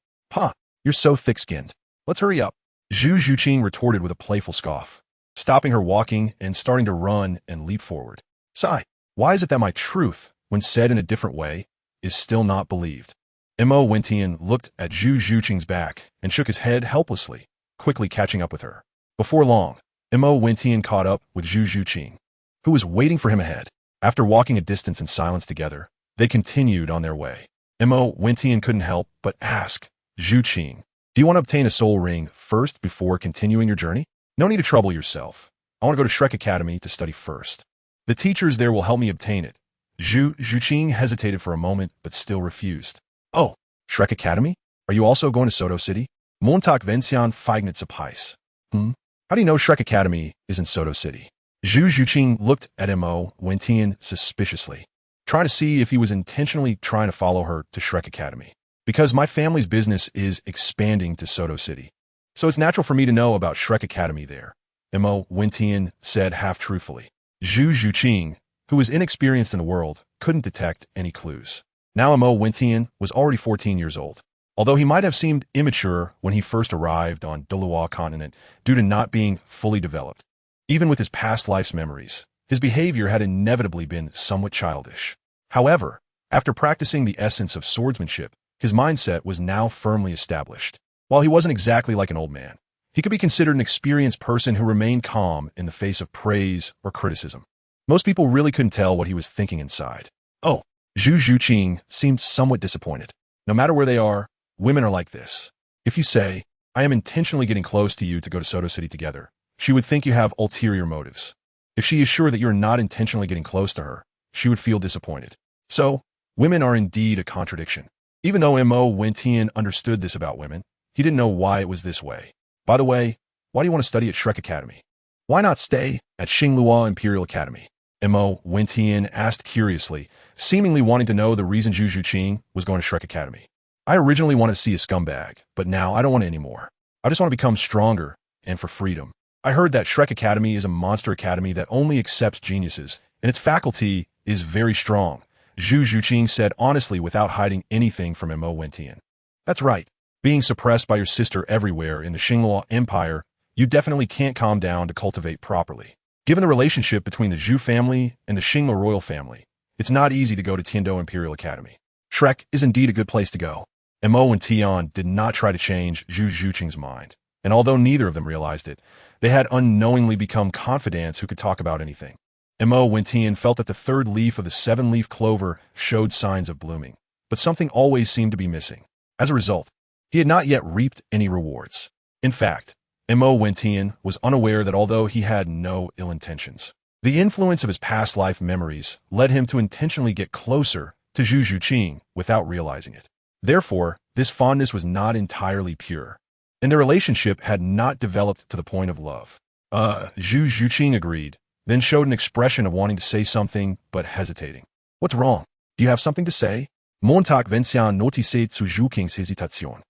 You're so thick-skinned. Let's hurry up. Zhu Zhuqing retorted with a playful scoff, stopping her walking and starting to run and leap forward. Sigh, why is it that my truth, when said in a different way, is still not believed? Mo Wentian looked at Zhu Zhuqing's back and shook his head helplessly, quickly catching up with her. Before long, Mo Wentian caught up with Zhu Zhuqing, who was waiting for him ahead. After walking a distance in silence together, they continued on their way. Mo Wentian couldn't help but ask, Zhuqing, do you want to obtain a soul ring first before continuing your journey? No need to trouble yourself. I want to go to Shrek Academy to study first. The teachers there will help me obtain it. Zhu Zhuqing hesitated for a moment but still refused. Oh, Shrek Academy? Are you also going to Soto City? Montag Vencian Feignet Zapais. How do you know Shrek Academy is in Soto City? Zhu Zhuqing looked at Mo Wentian suspiciously, trying to see if he was intentionally trying to follow her to Shrek Academy. Because my family's business is expanding to Soto City, so it's natural for me to know about Shrek Academy there, Mo Wentian said half-truthfully. Zhu Zhuqing, who was inexperienced in the world, couldn't detect any clues. Now Mo Wentian was already 14 years old. Although he might have seemed immature when he first arrived on Douluo continent due to not being fully developed, even with his past life's memories, his behavior had inevitably been somewhat childish. However, after practicing the essence of swordsmanship, his mindset was now firmly established. While he wasn't exactly like an old man, he could be considered an experienced person who remained calm in the face of praise or criticism. Most people really couldn't tell what he was thinking inside. Oh, Zhu Zhuqing seemed somewhat disappointed. No matter where they are, women are like this. If you say, I am intentionally getting close to you to go to Soto City together, she would think you have ulterior motives. If she is sure that you're not intentionally getting close to her, she would feel disappointed. So, women are indeed a contradiction. Even though Mo Wentian understood this about women, he didn't know why it was this way. By the way, why do you want to study at Shrek Academy? Why not stay at Xinghua Imperial Academy? Mo Wentian asked curiously, seemingly wanting to know the reason Zhu Zhuqing was going to Shrek Academy. I originally wanted to see a scumbag, but now I don't want it anymore. I just want to become stronger and for freedom. I heard that Shrek Academy is a monster academy that only accepts geniuses, and its faculty is very strong, Zhu Zhuqing said honestly without hiding anything from Mo Wentian. That's right. Being suppressed by your sister everywhere in the Xinghua Empire, you definitely can't calm down to cultivate properly. Given the relationship between the Zhu family and the Xinghua royal family, it's not easy to go to Tiando Imperial Academy. Shrek is indeed a good place to go. Mo and Tian did not try to change Zhu Zhuqing's mind, and although neither of them realized it, they had unknowingly become confidants who could talk about anything. Mo Wentian felt that the third leaf of the seven-leaf clover showed signs of blooming, but something always seemed to be missing. As a result, he had not yet reaped any rewards. In fact, Mo Wentian was unaware that although he had no ill intentions, the influence of his past life memories led him to intentionally get closer to Zhu Zhuqing without realizing it. Therefore, this fondness was not entirely pure, and their relationship had not developed to the point of love. Zhu Zhuqing agreed, then showed an expression of wanting to say something but hesitating. What's wrong? Do you have something to say? Montag Vencian notice zu Zhuqing's hesitation.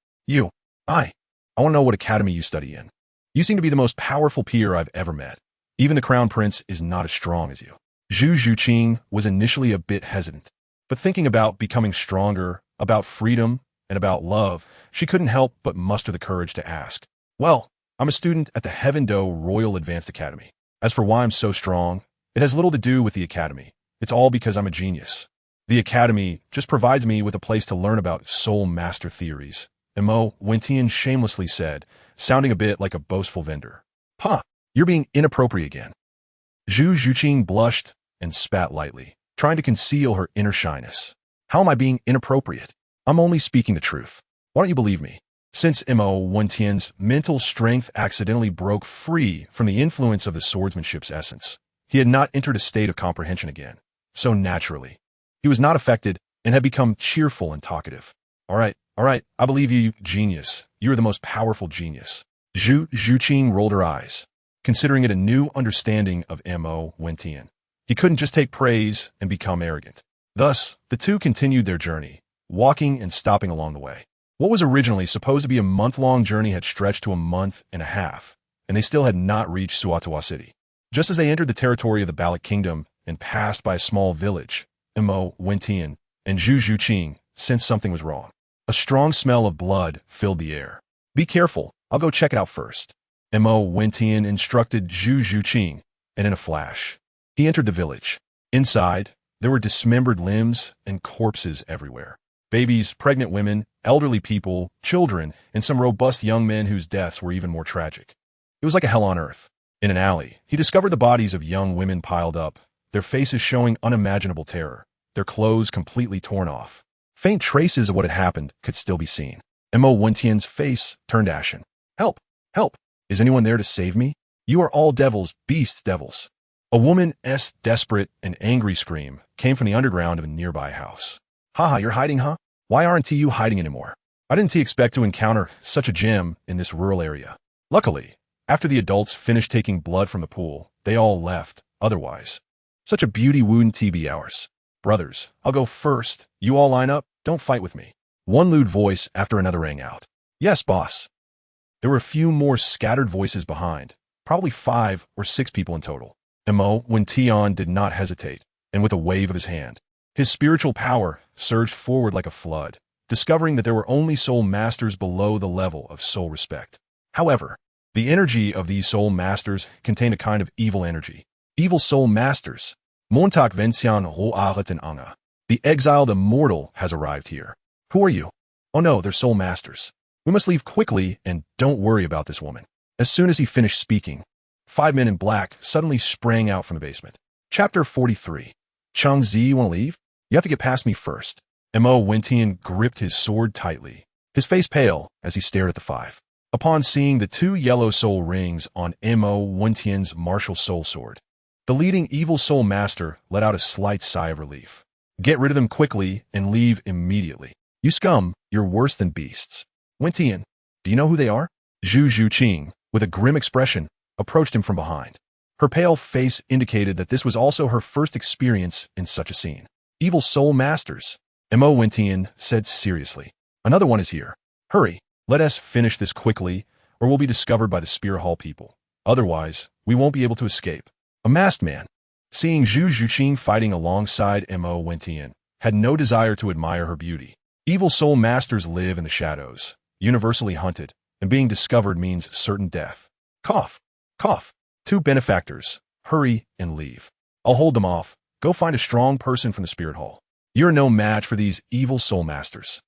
I want to know what academy you study in. You seem to be the most powerful peer I've ever met. Even the crown prince is not as strong as you. Zhu Zhuqing was initially a bit hesitant, But thinking about becoming stronger, about freedom, and about love, she couldn't help but muster the courage to ask. Well, I'm a student at the Heaven-Do Royal Advanced Academy. As for why I'm so strong, it has little to do with the academy. It's all because I'm a genius. The academy just provides me with a place to learn about soul master theories, Mo Wentian shamelessly said, sounding a bit like a boastful vendor. Huh, you're being inappropriate again. Zhu Zhuqing blushed and spat lightly, trying to conceal her inner shyness. How am I being inappropriate? I'm only speaking the truth. Why don't you believe me? Since Mo Wentian's mental strength accidentally broke free from the influence of the swordsmanship's essence, he had not entered a state of comprehension again. So naturally, he was not affected and had become cheerful and talkative. All right, I believe you, genius. You are the most powerful genius. Zhu Zhuqing rolled her eyes, considering it a new understanding of Mo Wentian. He couldn't just take praise and become arrogant. Thus, the two continued their journey, walking and stopping along the way. What was originally supposed to be a month-long journey had stretched to a month and a half, and they still had not reached Suatawa City. Just as they entered the territory of the Balik Kingdom and passed by a small village, Mo Wentian and Zhu Zhuqing sensed something was wrong. A strong smell of blood filled the air. Be careful, I'll go check it out first. Mo Wentian instructed Zhu Zhuqing, and in a flash, he entered the village. Inside, there were dismembered limbs and corpses everywhere. Babies, pregnant women, elderly people, children, and some robust young men whose deaths were even more tragic. It was like a hell on earth. In an alley, he discovered the bodies of young women piled up, their faces showing unimaginable terror, their clothes completely torn off. Faint traces of what had happened could still be seen. Mo Wentian's face turned ashen. Help! Help! Is anyone there to save me? You are all devils, beasts, devils. A woman's desperate and angry scream came from the underground of a nearby house. Haha, you're hiding, huh? Why aren't you hiding anymore? I didn't expect to encounter such a gem in this rural area. Luckily, after the adults finished taking blood from the pool, they all left. Otherwise, such a beauty wouldn't be ours. Brothers, I'll go first. You all line up. Don't fight with me. One lewd voice after another rang out. Yes, boss. There were a few more scattered voices behind, probably 5 or 6 people in total. Mo Wentian did not hesitate, and with a wave of his hand, his spiritual power surged forward like a flood, discovering that there were only soul masters below the level of soul respect. However, the energy of these soul masters contained a kind of evil energy. Evil soul masters. Montak Vencian Ho Aratan Anga. The exiled immortal has arrived here. Who are you? Oh no, they're soul masters. We must leave quickly and don't worry about this woman. As soon as he finished speaking, 5 men in black suddenly sprang out from the basement. Chapter 43. Chang Zi, you want to leave? You have to get past me first. Mo Wentian gripped his sword tightly, his face pale as he stared at the 5. Upon seeing the 2 yellow soul rings on Mo Wentian's MartialSoul sword, the leading evil soul master let out a slight sigh of relief. Get rid of them quickly and leave immediately. You scum, you're worse than beasts. Wentian, do you know who they are? Zhu Zhuqing, with a grim expression, approached him from behind. Her pale face indicated that this was also her first experience in such a scene. Evil soul masters, Mo Wentian said seriously. Another one is here. Hurry, let us finish this quickly, or we'll be discovered by the Spear Hall people. Otherwise, we won't be able to escape. A masked man, seeing Zhu Zhuqing fighting alongside Mo Wentian, had no desire to admire her beauty. Evil soul masters live in the shadows, universally hunted, and being discovered means certain death. Cough, cough. 2 benefactors, hurry and leave. I'll hold them off. Go find a strong person from the Spirit Hall. You're no match for these evil soul masters.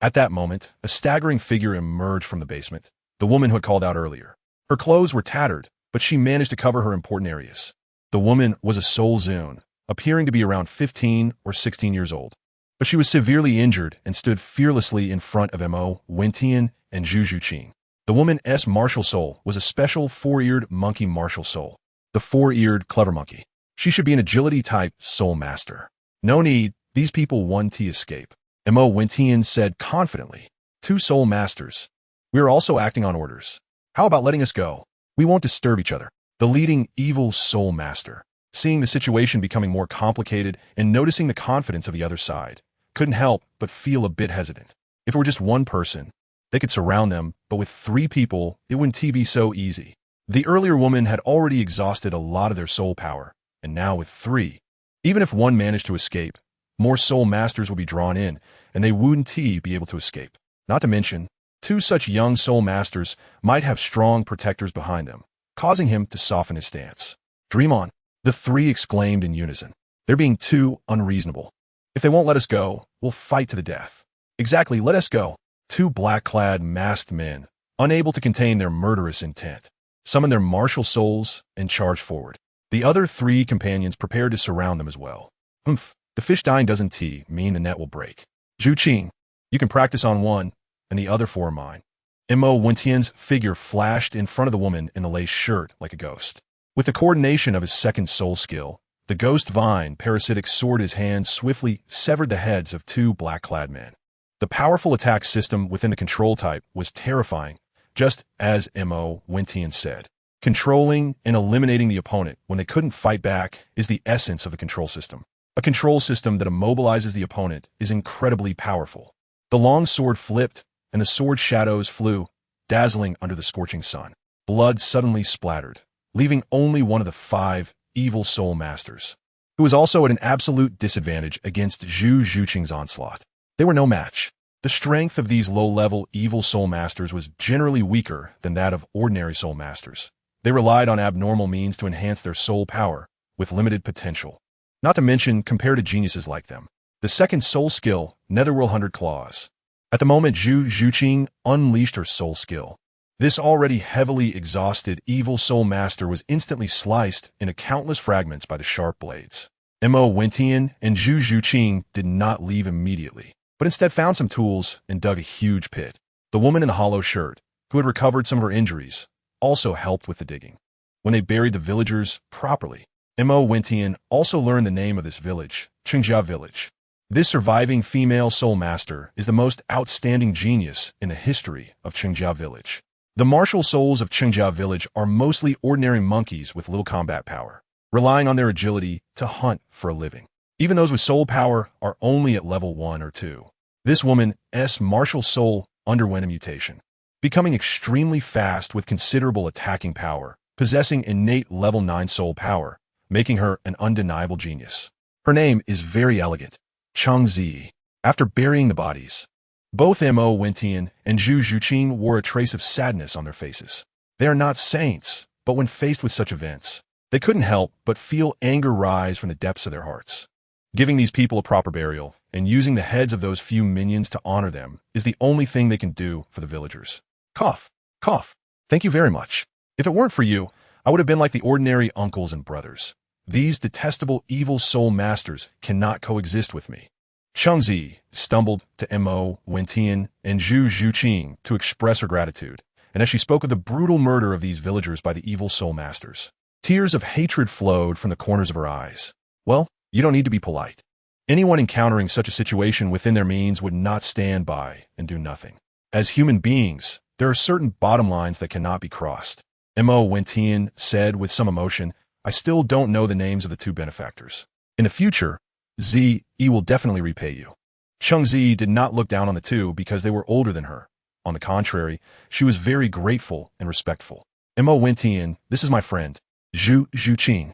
At that moment, a staggering figure emerged from the basement, the woman who had called out earlier. Her clothes were tattered, but she managed to cover her important areas. The woman was a soul Zune, appearing to be around 15 or 16 years old. But she was severely injured and stood fearlessly in front of Mo Wentian and Zhu Zhuqing. The woman's MartialSoul was a special 4-eared monkey MartialSoul, the 4-eared clever monkey. She should be an agility-type soul master. No need, these people want to escape. Mo Wentian said confidently. 2 soul masters. We are also acting on orders. How about letting us go? We won't disturb each other. The leading evil soul master, seeing the situation becoming more complicated and noticing the confidence of the other side, couldn't help but feel a bit hesitant. If it were just one person, they could surround them, but with 3 people, it wouldn't be so easy. The earlier woman had already exhausted a lot of their soul power, and now with 3, even if one managed to escape, more soul masters would be drawn in, and they wouldn't be able to escape. Not to mention, two such young soul masters might have strong protectors behind them, causing him to soften his stance. Dream on, the three exclaimed in unison. They're being too unreasonable. If they won't let us go, we'll fight to the death. Exactly, let us go. Two black-clad, masked men, unable to contain their murderous intent, summoned their martial souls and charged forward. The other three companions prepared to surround them as well. The fish dying doesn't mean the net will break. Zhu Qing, you can practice on one, and the other four are mine. Mo Wentian's figure flashed in front of the woman in the lace shirt like a ghost. With the coordination of his second soul skill, the ghost vine parasitic sword in his hand swiftly severed the heads of two black-clad men. The powerful attack system within the control type was terrifying, just as Mo Wentian said. Controlling and eliminating the opponent when they couldn't fight back is the essence of the control system. A control system that immobilizes the opponent is incredibly powerful. The long sword flipped, and the sword shadows flew, dazzling under the scorching sun. Blood suddenly splattered, leaving only one of the five evil soul masters, who was also at an absolute disadvantage against Zhu Zhuqing's onslaught. They were no match. The strength of these low-level evil soul masters was generally weaker than that of ordinary soul masters. They relied on abnormal means to enhance their soul power, with limited potential. Not to mention compared to geniuses like them. The second soul skill, Netherworld 100 Claws. At the moment Zhu Zhuqing unleashed her soul skill, this already heavily exhausted evil soul master was instantly sliced into countless fragments by the sharp blades. Mo Wentian and Zhu Zhuqing did not leave immediately, but instead found some tools and dug a huge pit. The woman in the hollow shirt, who had recovered some of her injuries, also helped with the digging. When they buried the villagers properly, Mo Wentian also learned the name of this village, Qingjia Village. This surviving female soul master is the most outstanding genius in the history of Qingjia Village. The martial souls of Qingjia Village are mostly ordinary monkeys with little combat power, relying on their agility to hunt for a living. Even those with soul power are only at level 1 or 2. This woman's martial soul underwent a mutation, becoming extremely fast with considerable attacking power, possessing innate level 9 soul power, making her an undeniable genius. Her name is very elegant, Cheng Zi. After burying the bodies, both Mo Wentian and Zhu Zhuqing wore a trace of sadness on their faces. They are not saints, but when faced with such events, they couldn't help but feel anger rise from the depths of their hearts. Giving these people a proper burial and using the heads of those few minions to honor them is the only thing they can do for the villagers. Cough, cough. Thank you very much. If it weren't for you, I would have been like the ordinary uncles and brothers. These detestable evil soul masters cannot coexist with me. Cheng Zi stumbled to Mo Wentian and Zhu Zhuqing to express her gratitude, and as she spoke of the brutal murder of these villagers by the evil soul masters, tears of hatred flowed from the corners of her eyes. Well, you don't need to be polite. Anyone encountering such a situation within their means would not stand by and do nothing. As human beings, there are certain bottom lines that cannot be crossed. Mo Wentian said with some emotion, I still don't know the names of the two benefactors. In the future, Zi will definitely repay you. Cheng Zi did not look down on the two because they were older than her. On the contrary, she was very grateful and respectful. Mo Wentian, this is my friend, Zhu Zhuqing.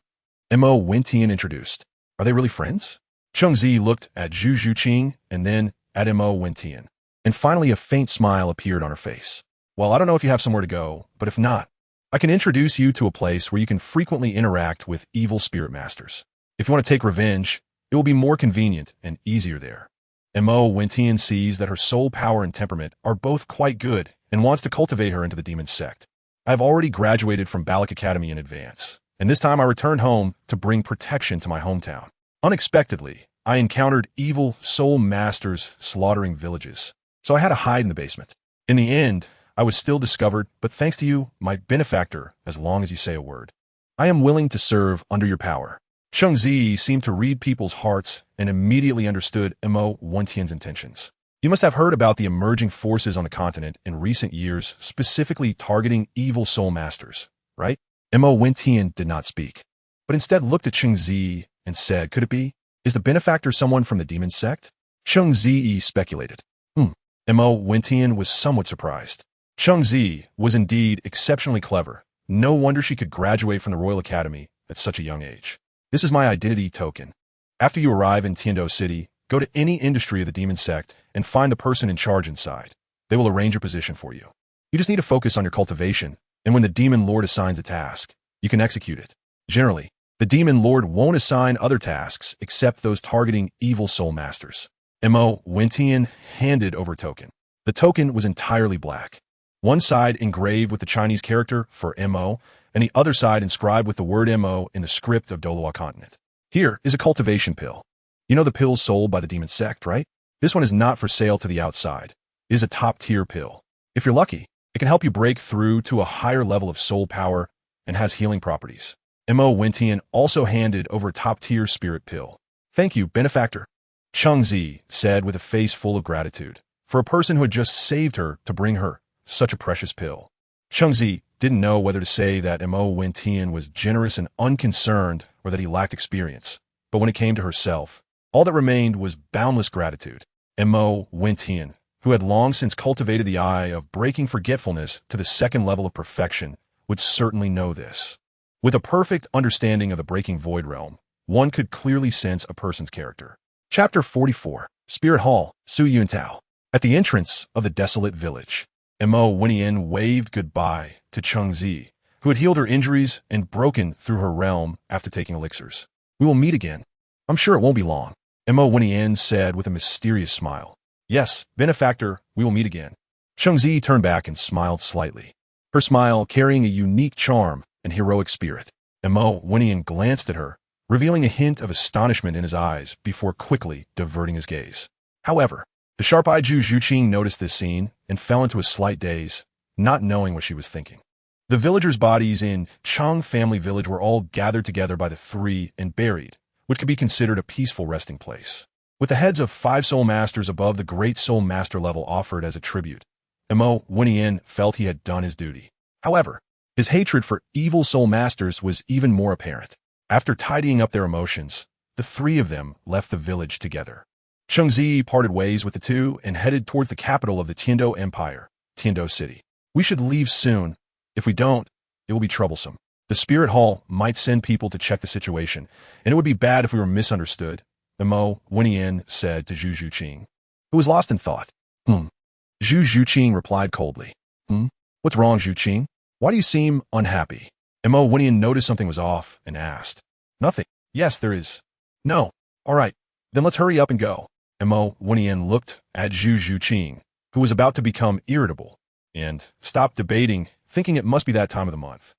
Mo Wentian introduced. Are they really friends? Cheng Zi looked at Zhu Zhuqing and then at Mo Wentian. And finally a faint smile appeared on her face. Well, I don't know if you have somewhere to go, but if not, I can introduce you to a place where you can frequently interact with evil spirit masters. If you want to take revenge, it will be more convenient and easier there. Mo Wentian sees that her soul power and temperament are both quite good and wants to cultivate her into the demon sect. I have already graduated from Balak Academy in advance, and this time I returned home to bring protection to my hometown. Unexpectedly, I encountered evil soul masters slaughtering villages, so I had to hide in the basement. In the end, I was still discovered, but thanks to you, my benefactor, as long as you say a word. I am willing to serve under your power. Cheng Zi seemed to read people's hearts and immediately understood Mo Wentian's intentions. You must have heard about the emerging forces on the continent in recent years, specifically targeting evil soul masters, right? Mo Wentian did not speak, but instead looked at Cheng Zi and said, could it be? Is the benefactor someone from the demon sect? Cheng Zi speculated. Mo Wentian was somewhat surprised. Cheng Zi was indeed exceptionally clever. No wonder she could graduate from the Royal Academy at such a young age. This is my identity token. After you arrive in Tiando City, Go to any industry of the demon sect and find the person in charge inside. They will arrange your position for you. You just need to focus on your cultivation, and when the demon lord assigns a task, you can execute it. Generally, the demon lord won't assign other tasks except those targeting evil soul masters. Mo Wentian handed over a token. The token was entirely black. One side engraved with the Chinese character for Mo, and the other side inscribed with the word Mo in the script of Douluo continent. Here is a cultivation pill. You know the pills sold by the demon sect, right? This one is not for sale to the outside. It is a top-tier pill. If you're lucky, it can help you break through to a higher level of soul power and has healing properties. Mo Wentian also handed over a top-tier spirit pill. Thank you, benefactor, Cheng Zi said with a face full of gratitude for a person who had just saved her to bring her such a precious pill. Cheng Zi didn't know whether to say that Mo Wentian was generous and unconcerned or that he lacked experience, but when it came to herself, all that remained was boundless gratitude. Mo Wentian, who had long since cultivated the eye of breaking forgetfulness to the second level of perfection, would certainly know this. With a perfect understanding of the breaking void realm, one could clearly sense a person's character. Chapter 44, Spirit Hall, Su Yuntao. At the entrance of the desolate village, Mo Wentian waved goodbye to Cheng Zi, who had healed her injuries and broken through her realm after taking elixirs. We will meet again. I'm sure it won't be long. Mo Wentian said with a mysterious smile. Yes, benefactor, we will meet again. Cheng Zi turned back and smiled slightly, her smile carrying a unique charm and heroic spirit. Mo Wentian glanced at her, revealing a hint of astonishment in his eyes before quickly diverting his gaze. However, the sharp-eyed Zhu Zhuqing noticed this scene and fell into a slight daze, not knowing what she was thinking. The villagers' bodies in Chang family village were all gathered together by the three and buried, which could be considered a peaceful resting place. With the heads of 5 soul masters above the great soul master level offered as a tribute, Mo Wentian felt he had done his duty. However, his hatred for evil soul masters was even more apparent. After tidying up their emotions, the three of them left the village together. Cheng Zi parted ways with the two and headed towards the capital of the Tiando Empire, Tiando City. We should leave soon. If we don't, it will be troublesome. The Spirit Hall might send people to check the situation, and it would be bad if we were misunderstood, Mo Wentian said to Zhu Zhuqing, who was lost in thought. Zhu Zhuqing replied coldly. What's wrong, Zhuqing? Why do you seem unhappy? Mo Wentian noticed something was off and asked. Nothing. Yes, there is. No. All right. Then let's hurry up and go. Mo Wentian looked at Zhu Zhuqing, who was about to become irritable, and stopped debating, thinking it must be that time of the month.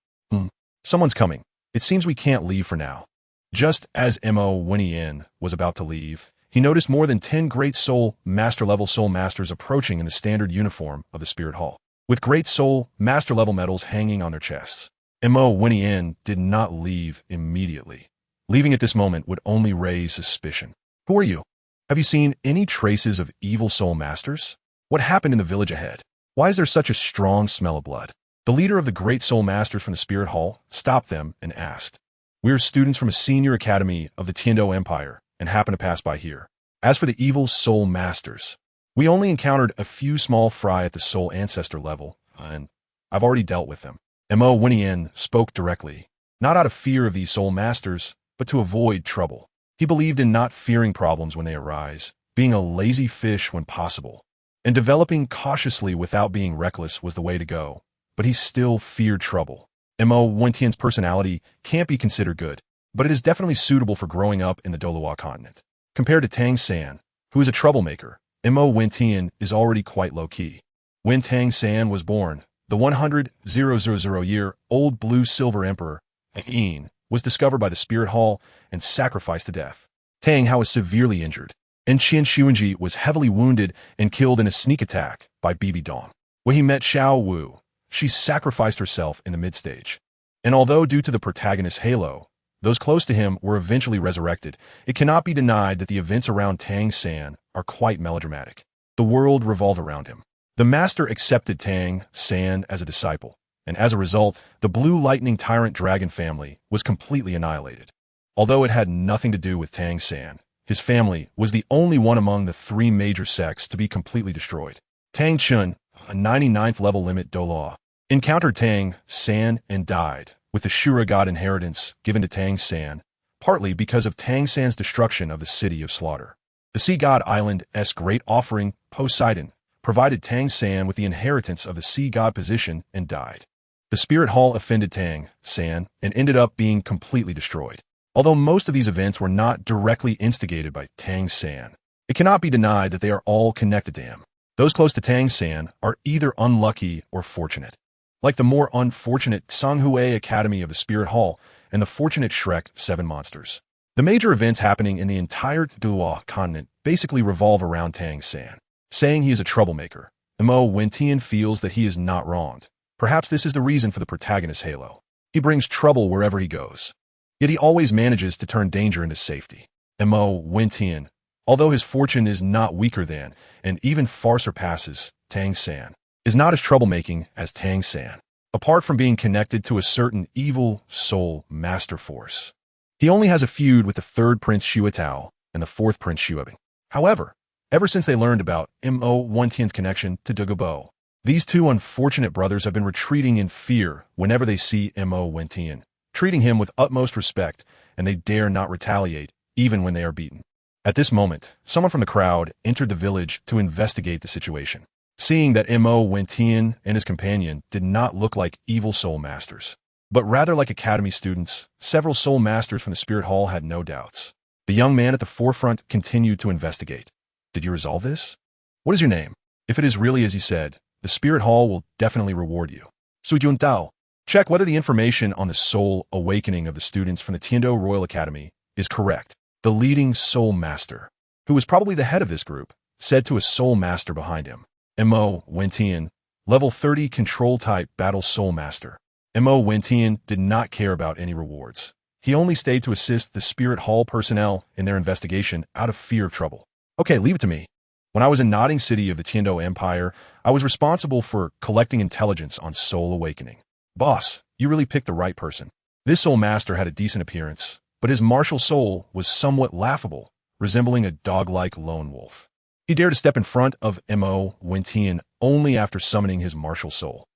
Someone's coming. It seems we can't leave for now. Just as Mo Wentian was about to leave, he noticed more than 10 great soul master-level soul masters approaching in the standard uniform of the Spirit Hall, with great soul master-level medals hanging on their chests. Mo Wentian did not leave immediately. Leaving at this moment would only raise suspicion. Who are you? Have you seen any traces of evil soul masters? What happened in the village ahead? Why is there such a strong smell of blood? The leader of the great soul masters from the Spirit Hall stopped them and asked. We are students from a senior academy of the Tiando Empire and happen to pass by here. As for the evil soul masters, we only encountered a few small fry at the soul ancestor level, and I've already dealt with them. Mo Wentian spoke directly, not out of fear of these soul masters, but to avoid trouble. He believed in not fearing problems when they arise, being a lazy fish when possible, and developing cautiously without being reckless was the way to go, but he still feared trouble. Mo Wentian's personality can't be considered good, but it is definitely suitable for growing up in the Douluo continent. Compared to Tang San, who is a troublemaker, Mo Wentian is already quite low-key. When Tang San was born, the 100,000-year-old blue-silver emperor, Ein, was discovered by the Spirit Hall and sacrificed to death. Tang Hao was severely injured, and Qian Xuanji was heavily wounded and killed in a sneak attack by Bibi Dong. When he met Xiao Wu, she sacrificed herself in the mid-stage. And although due to the protagonist's halo, those close to him were eventually resurrected, it cannot be denied that the events around Tang San are quite melodramatic. The world revolved around him. The master accepted Tang San as a disciple, and as a result, the Blue Lightning Tyrant Dragon family was completely annihilated. Although it had nothing to do with Tang San, his family was the only one among the 3 major sects to be completely destroyed. Tang Chun, a 99th level limit Douluo, encountered Tang San and died, with the Shura God inheritance given to Tang San, partly because of Tang San's destruction of the City of Slaughter. The sea god island's great offering, Poseidon, provided Tang San with the inheritance of the sea god position and died. The spirit hall offended Tang San and ended up being completely destroyed. Although most of these events were not directly instigated by Tang San, it cannot be denied that they are all connected to him. Those close to Tang San are either unlucky or fortunate. Like the more unfortunate Sanghui Academy of the Spirit Hall and the fortunate Shrek 7 monsters. The major events happening in the entire Douluo continent basically revolve around Tang San. Saying he is a troublemaker, Mo Wentian feels that he is not wronged. Perhaps this is the reason for the protagonist's halo. He brings trouble wherever he goes. Yet he always manages to turn danger into safety. Mo Wentian, although his fortune is not weaker than, and even far surpasses, Tang San, is not as troublemaking as Tang San. Apart from being connected to a certain evil soul master force, he only has a feud with the third Prince Xuetao and the fourth Prince Xuebing. However, ever since they learned about Mo Wentian's connection to Douluo, these two unfortunate brothers have been retreating in fear whenever they see Mo Wentian, treating him with utmost respect, and they dare not retaliate, even when they are beaten. At this moment, someone from the crowd entered the village to investigate the situation. Seeing that Mo Wentian and his companion did not look like evil soul masters, but rather like academy students, several soul masters from the Spirit Hall had no doubts. The young man at the forefront continued to investigate. Did you resolve this? What is your name? If it is really as you said, the Spirit Hall will definitely reward you. Sujun Dao. Check whether the information on the soul awakening of the students from the Tiando Royal Academy is correct. The leading soul master, who was probably the head of this group, said to a soul master behind him. Mo Wentian, level 30 control type battle soul master. Mo Wentian did not care about any rewards. He only stayed to assist the Spirit Hall personnel in their investigation out of fear of trouble. Okay, leave it to me. When I was in Nodding City of the Tiando Empire, I was responsible for collecting intelligence on soul awakening. Boss, you really picked the right person. This soul master had a decent appearance, but his martial soul was somewhat laughable, resembling a dog-like lone wolf. He dared to step in front of Mo Wentian only after summoning his martial soul.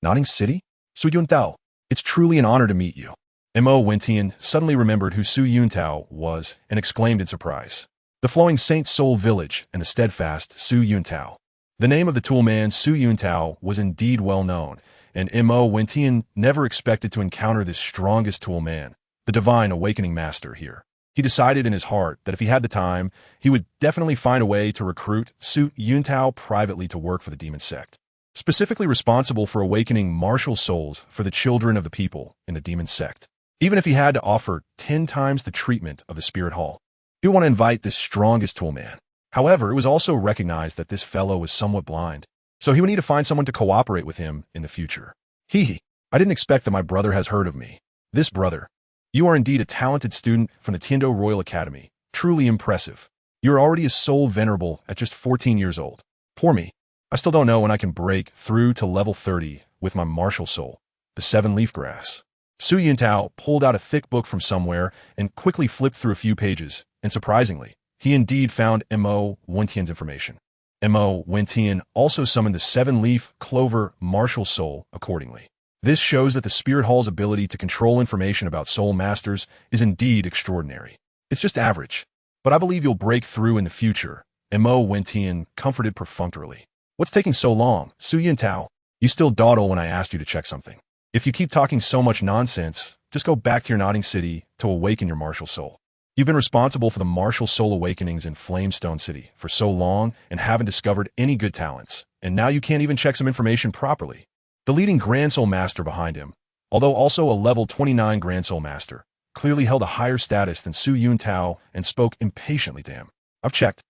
Nodding City? Su Yuntao, it's truly an honor to meet you. Mo Wentian suddenly remembered who Su Yuntao was and exclaimed in surprise. The flowing Saint Soul Village and the steadfast Su Yuntao. The name of the toolman Su Yuntao was indeed well known, and Mo Wentian never expected to encounter this strongest toolman, the divine awakening master here. He decided in his heart that if he had the time, he would definitely find a way to recruit Su Yuntao privately to work for the demon sect, specifically responsible for awakening martial souls for the children of the people in the demon sect, even if he had to offer 10 times the treatment of the Spirit Hall. He would want to invite this strongest toolman. However, it was also recognized that this fellow was somewhat blind, so he would need to find someone to cooperate with him in the future. I didn't expect that my brother has heard of me. This brother. You are indeed a talented student from the Tiando Royal Academy. Truly impressive. You are already a soul venerable at just 14 years old. Poor me. I still don't know when I can break through to level 30 with my martial soul, the 7-leaf grass. Su Yuntao pulled out a thick book from somewhere and quickly flipped through a few pages, and surprisingly, he indeed found Mo Wentian's information. Mo Wentian also summoned the 7-leaf clover martial soul accordingly. This shows that the Spirit Hall's ability to control information about soul masters is indeed extraordinary. It's just average, but I believe you'll break through in the future. Mo Wentian comforted perfunctorily. What's taking so long, Su Yuntao? You still dawdle when I asked you to check something. If you keep talking so much nonsense, just go back to your Nodding City to awaken your martial soul. You've been responsible for the martial soul awakenings in Flamestone City for so long and haven't discovered any good talents, and now you can't even check some information properly. The leading Grand Soul Master behind him, although also a level 29 Grand Soul Master, clearly held a higher status than Su Yuntao and spoke impatiently to him. I've checked,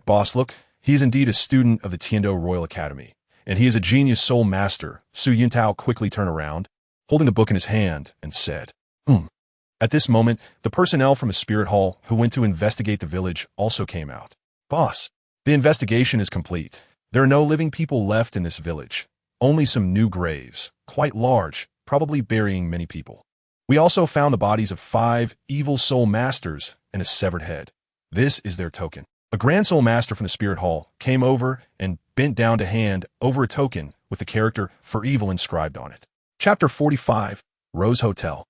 boss. Look, he is indeed a student of the Tiando Royal Academy, and he is a genius soul master. Su Yuntao quickly turned around, holding the book in his hand, and said, At this moment, the personnel from the Spirit Hall who went to investigate the village also came out. Boss, the investigation is complete. There are no living people left in this village. Only some new graves, quite large, probably burying many people. We also found the bodies of 5 evil soul masters and a severed head. This is their token. A Grand Soul Master from the Spirit Hall came over and bent down to hand over a token with the character "For Evil" inscribed on it. Chapter 45, Rose Hotel.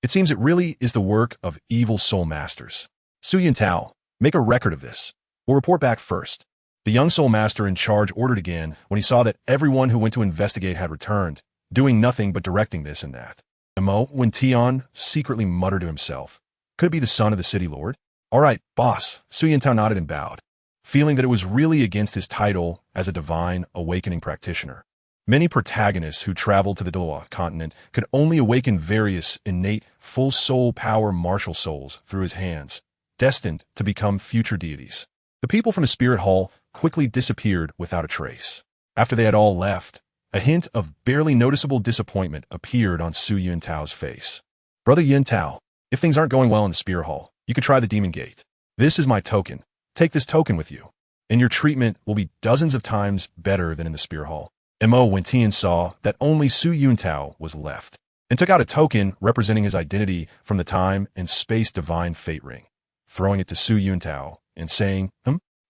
It seems it really is the work of evil soul masters. Su Yuntao, Make a record of this. We'll report back first. The young soul master in charge ordered again when he saw that everyone who went to investigate had returned, doing nothing but directing this and that. Mo, when Tian secretly muttered to himself, could it be the son of the city lord? All right, boss. Su Yintao nodded and bowed, feeling that it was really against his title as a divine awakening practitioner. Many protagonists who traveled to the Douluo continent could only awaken various innate full soul power martial souls through his hands, destined to become future deities. The people from the spirit hall quickly disappeared without a trace. After they had all left, a hint of barely noticeable disappointment appeared on Su Yuntao's face. Brother Yintao, if things aren't going well in the spirit hall, you could try the demon gate. This is my token. Take this token with you, and your treatment will be dozens of times better than in the spirit hall. Mo, when Tian saw that only Su Yuntao was left, and took out a token representing his identity from the time and space divine fate ring, throwing it to Su Yuntao and saying,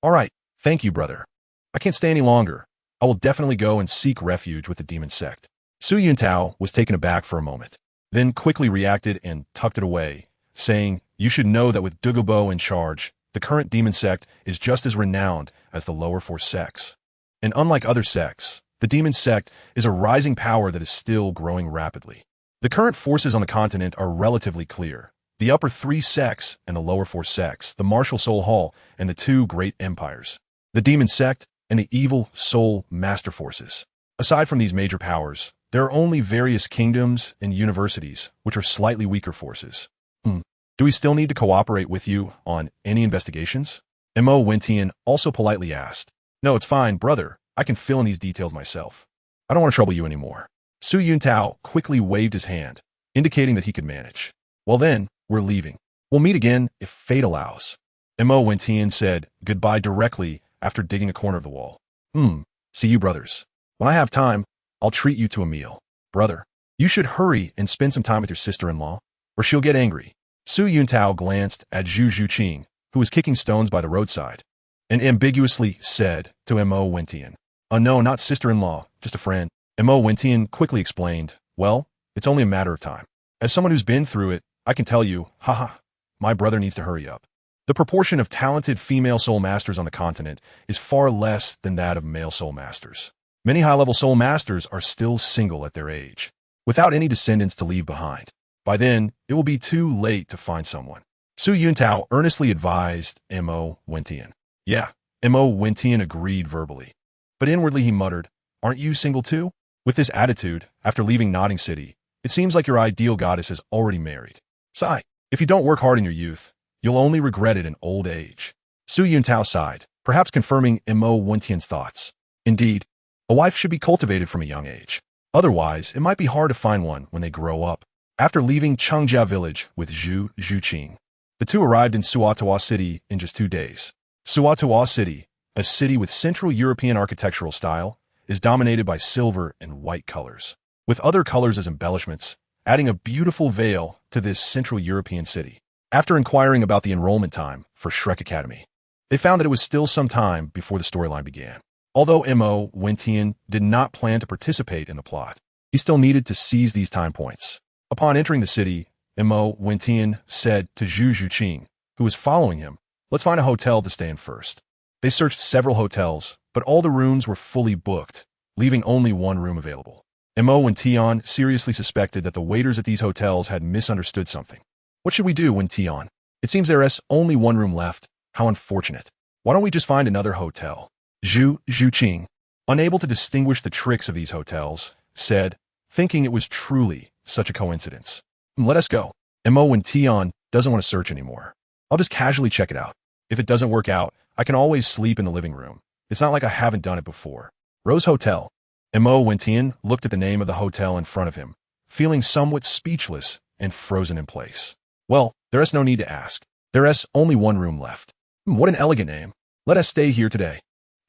all right, thank you, brother. I can't stay any longer. I will definitely go and seek refuge with the demon sect. Su Yuntao was taken aback for a moment, then quickly reacted and tucked it away, saying, you should know that with Douluo in charge, the current demon sect is just as renowned as the lower four sects. And unlike other sects, the demon sect is a rising power that is still growing rapidly. The current forces on the continent are relatively clear. The upper three sects and the lower four sects, the MartialSoul Hall and the two great empires, the demon sect and the evil soul master forces. Aside from these major powers, there are only various kingdoms and universities, which are slightly weaker forces. Do we still need to cooperate with you on any investigations? Mo Wentian also politely asked. No, it's fine, brother. I can fill in these details myself. I don't want to trouble you anymore. Su Yuntao quickly waved his hand, indicating that he could manage. Well then, we're leaving. We'll meet again if fate allows. Mo Wentian said goodbye directly after digging a corner of the wall. See you, brothers. When I have time, I'll treat you to a meal. Brother, you should hurry and spend some time with your sister-in-law, or she'll get angry. Su Yuntao glanced at Zhu Zhuqing, who was kicking stones by the roadside, and ambiguously said to Mo Wentian, no, not sister-in-law, just a friend. Mo Wentian quickly explained, well, it's only a matter of time. As someone who's been through it, I can tell you, my brother needs to hurry up. The proportion of talented female soul masters on the continent is far less than that of male soul masters. Many high-level soul masters are still single at their age, without any descendants to leave behind. By then, it will be too late to find someone. Su Yuntao earnestly advised Mo Wentian. Yeah, Mo Wentian agreed verbally. But inwardly he muttered, aren't you single too? With this attitude, after leaving Nodding City, it seems like your ideal goddess is already married. Sigh, if you don't work hard in your youth, you'll only regret it in old age. Su Yuntao sighed, perhaps confirming Mo Wentian's thoughts. Indeed, a wife should be cultivated from a young age. Otherwise, it might be hard to find one when they grow up. After leaving Changjia village with Zhu Zhuqing, the two arrived in Suatoa City in just 2 days. Suatoa City, a city with Central European architectural style, is dominated by silver and white colors, with other colors as embellishments, adding a beautiful veil to this Central European city. After inquiring about the enrollment time for Shrek Academy, they found that it was still some time before the storyline began. Although Mo Wentian did not plan to participate in the plot, he still needed to seize these time points. Upon entering the city, Mo Wentian said to Zhu Zhuqing, who was following him, let's find a hotel to stay in first. They searched several hotels, but all the rooms were fully booked, leaving only one room available. Mo Wentian seriously suspected that the waiters at these hotels had misunderstood something. What should we do, Wentian? It seems there is only one room left. How unfortunate. Why don't we just find another hotel? Zhu Zhuqing, unable to distinguish the tricks of these hotels, said, thinking it was truly such a coincidence. Let us go. Mo Wentian doesn't want to search anymore. I'll just casually check it out. If it doesn't work out, I can always sleep in the living room. It's not like I haven't done it before. Rose Hotel. Mo Wentian looked at the name of the hotel in front of him, feeling somewhat speechless and frozen in place. Well, there is no need to ask. There is only one room left. What an elegant name. Let us stay here today.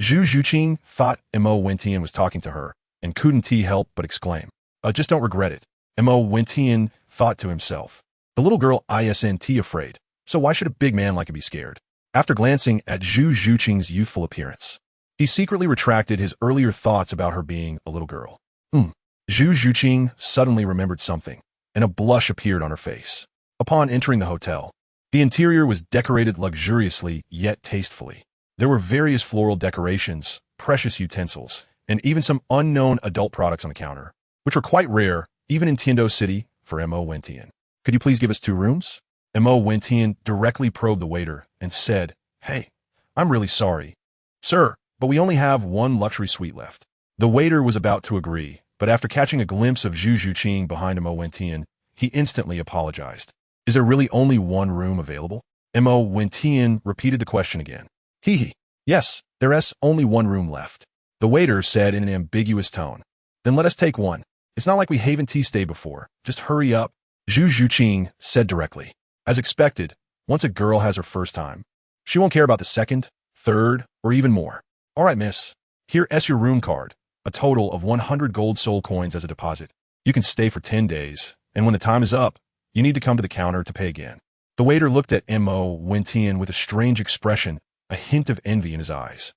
Zhu Zhuqing thought Mo Wentian was talking to her, and couldn't help but exclaim, just don't regret it. Mo Wentian thought to himself. The little girl isn't afraid, so why should a big man like it be scared? After glancing at Zhu Zhuqing's youthful appearance, he secretly retracted his earlier thoughts about her being a little girl. Zhu Zhuqing suddenly remembered something, and a blush appeared on her face. Upon entering the hotel, The interior was decorated luxuriously yet tastefully. There were various floral decorations, precious utensils, and even some unknown adult products on the counter, which were quite rare, even in Tiando City, for M.O. Wentian. Could you please give us 2 rooms? M.O. Wentian directly probed the waiter and said, Hey, I'm really sorry. Sir, but we only have 1 luxury suite left. The waiter was about to agree, but after catching a glimpse of Zhu Zhuqing behind M.O. Wentian, he instantly apologized. Is there really only 1 room available? M.O. Wentian repeated the question again. Hee. Yes, there's only 1 room left. The waiter said in an ambiguous tone. Then let us take 1. It's not like we haven't stayed before. Just hurry up. Zhu Zhuqing said directly. As expected, once a girl has her first time, she won't care about the second, third, or even more. All right, miss. Here's your room card. A total of 100 gold soul coins as a deposit. You can stay for 10 days, and when the time is up, you need to come to the counter to pay again. The waiter looked at M.O. Wentian with a strange expression, a hint of envy in his eyes.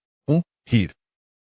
He'd.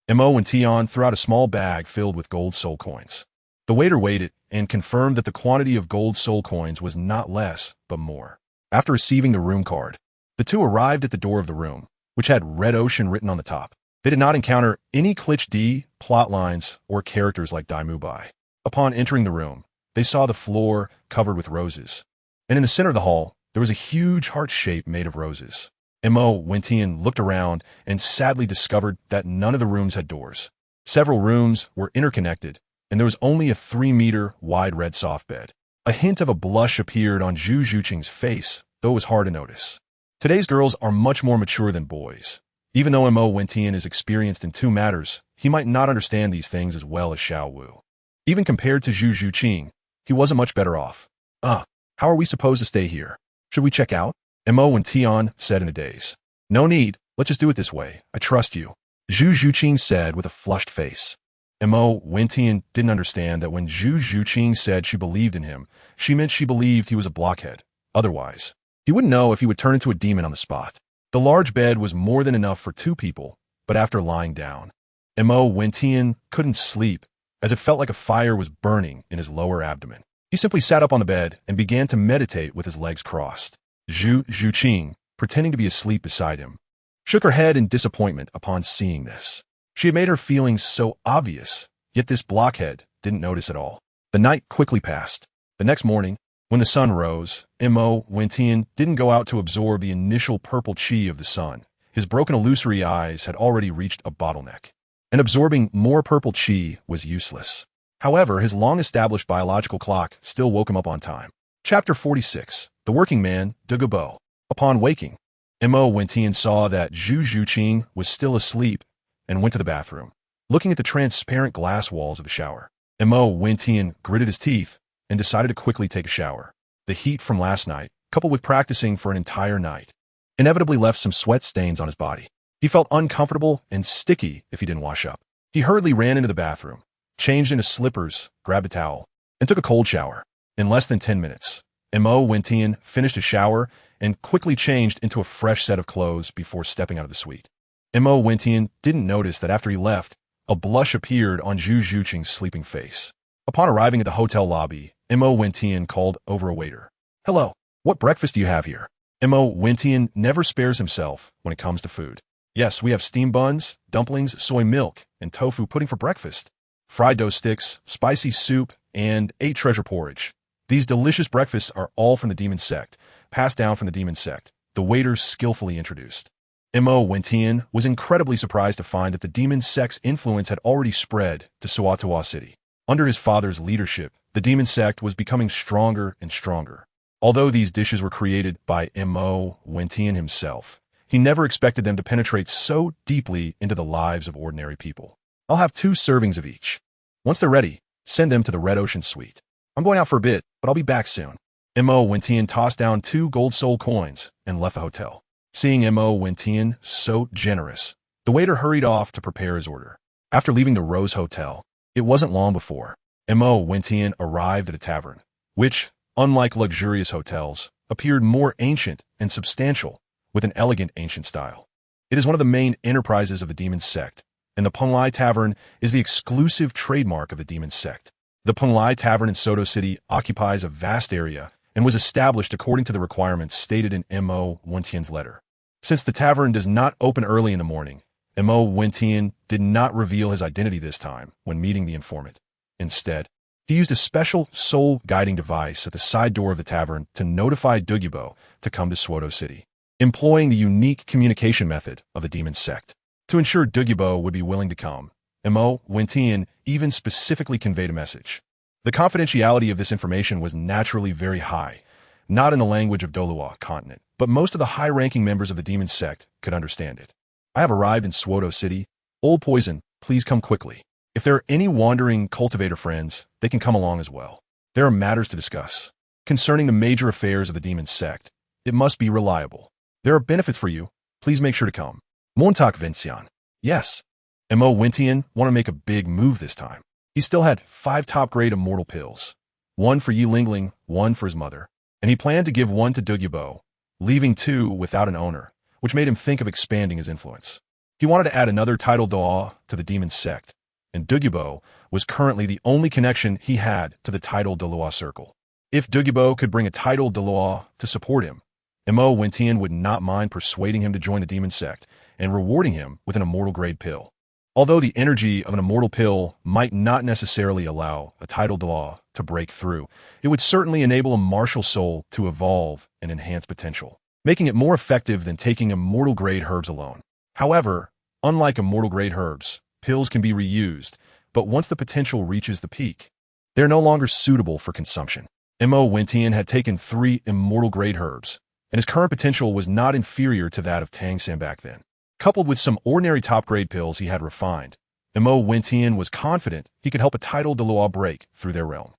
M.O. Wentian threw out a small bag filled with gold soul coins. The waiter weighed it and confirmed that the quantity of gold soul coins was not less, but more. After receiving the room card, the two arrived at the door of the room, which had Red Ocean written on the top. They did not encounter any Glitch D, plot lines, or characters like Dai Mubai. Upon entering the room, they saw the floor covered with roses, and in the center of the hall, there was a huge heart shape made of roses. M.O. Wentian looked around and sadly discovered that none of the rooms had doors. Several rooms were interconnected, and there was only a 3-meter wide red soft bed. A hint of a blush appeared on Zhu Zhuqing's face, though it was hard to notice. Today's girls are much more mature than boys. Even though M.O. Wentian is experienced in 2 matters, he might not understand these things as well as Xiao Wu. Even compared to Zhu Zhuqing, he wasn't much better off. How are we supposed to stay here? Should we check out? M.O. Wentian said in a daze. No need, let's just do it this way. I trust you. Zhu Zhuqing said with a flushed face. M.O. Wentian didn't understand that when Zhu Zhuqing said she believed in him, she meant she believed he was a blockhead. Otherwise, he wouldn't know if he would turn into a demon on the spot. The large bed was more than enough for 2 people, but after lying down, M.O. Wentian couldn't sleep, as it felt like a fire was burning in his lower abdomen. He simply sat up on the bed and began to meditate with his legs crossed. Zhu Zhuqing, pretending to be asleep beside him, shook her head in disappointment upon seeing this. She had made her feelings so obvious, yet this blockhead didn't notice at all. The night quickly passed. The next morning, when the sun rose, M.O. Wentian didn't go out to absorb the initial purple chi of the sun. His broken illusory eyes had already reached a bottleneck, and absorbing more purple chi was useless. However, his long-established biological clock still woke him up on time. Chapter 46. The Working Man, Douluo. Upon waking, M.O. Wentian saw that Zhu Zhuqing was still asleep and went to the bathroom. Looking at the transparent glass walls of the shower, M.O. Wentian gritted his teeth and decided to quickly take a shower. The heat from last night, coupled with practicing for an entire night, inevitably left some sweat stains on his body. He felt uncomfortable and sticky if he didn't wash up. He hurriedly ran into the bathroom, changed into slippers, grabbed a towel, and took a cold shower. In less than 10 minutes, M.O. Wentian finished a shower and quickly changed into a fresh set of clothes before stepping out of the suite. M.O. Wentian didn't notice that after he left, a blush appeared on Zhu Zhuqing's sleeping face. Upon arriving at the hotel lobby, M.O. Wentian called over a waiter. Hello, what breakfast do you have here? M.O. Wentian never spares himself when it comes to food. Yes, we have steamed buns, dumplings, soy milk, and tofu pudding for breakfast, fried dough sticks, spicy soup, and 8 treasure porridge. These delicious breakfasts are all from the demon sect, passed down from the demon sect, the waiter skillfully introduced. M.O. Wentian was incredibly surprised to find that the demon sect's influence had already spread to Suatoa City. Under his father's leadership, the demon sect was becoming stronger and stronger. Although these dishes were created by M.O. Wentian himself, he never expected them to penetrate so deeply into the lives of ordinary people. I'll have 2 servings of each. Once they're ready, send them to the Red Ocean Suite. I'm going out for a bit, but I'll be back soon. M.O. Wentian tossed down 2 gold soul coins and left the hotel. Seeing M.O. Wentian so generous, the waiter hurried off to prepare his order. After leaving the Rose Hotel, it wasn't long before M.O. Wentian arrived at a tavern, which, unlike luxurious hotels, appeared more ancient and substantial, with an elegant ancient style. It is one of the main enterprises of the demon sect, and the Penglai Tavern is the exclusive trademark of the demon sect. The Penglai Tavern in Soto City occupies a vast area and was established according to the requirements stated in Mo Wentian's letter. Since the tavern does not open early in the morning, Mo Wentian did not reveal his identity this time when meeting the informant. Instead, he used a special soul-guiding device at the side door of the tavern to notify Douluo to come to Douluo City, employing the unique communication method of the demon sect. To ensure Douluo would be willing to come, Mo Wentian even specifically conveyed a message. The confidentiality of this information was naturally very high, not in the language of Douluo continent, but most of the high-ranking members of the demon sect could understand it. I have arrived in Douluo City. Old Poison, please come quickly. If there are any wandering cultivator friends, they can come along as well. There are matters to discuss. Concerning the major affairs of the demon sect, it must be reliable. There are benefits for you. Please make sure to come. Montauk Vincian. Yes. Mo Wentian want to make a big move this time. He still had 5 top-grade immortal pills. 1 for Yi Lingling, 1 for his mother. And he planned to give 1 to Douluo, leaving 2 without an owner, which made him think of expanding his influence. He wanted to add another title Douluo to the demon sect, and Douluo was currently the only connection he had to the title Douluo circle. If Douluo could bring a title Douluo to support him, Mo Wentian would not mind persuading him to join the demon sect and rewarding him with an immortal grade pill. Although the energy of an immortal pill might not necessarily allow a title Douluo to break through, it would certainly enable a MartialSoul to evolve and enhance potential, making it more effective than taking immortal grade herbs alone. However, unlike immortal grade herbs, pills can be reused, but once the potential reaches the peak, they are no longer suitable for consumption. Mo Wentian had taken 3 immortal grade herbs, and his current potential was not inferior to that of Tang San back then. Coupled with some ordinary top-grade pills he had refined, Mo Wentian was confident he could help a title Douluo break through their realm.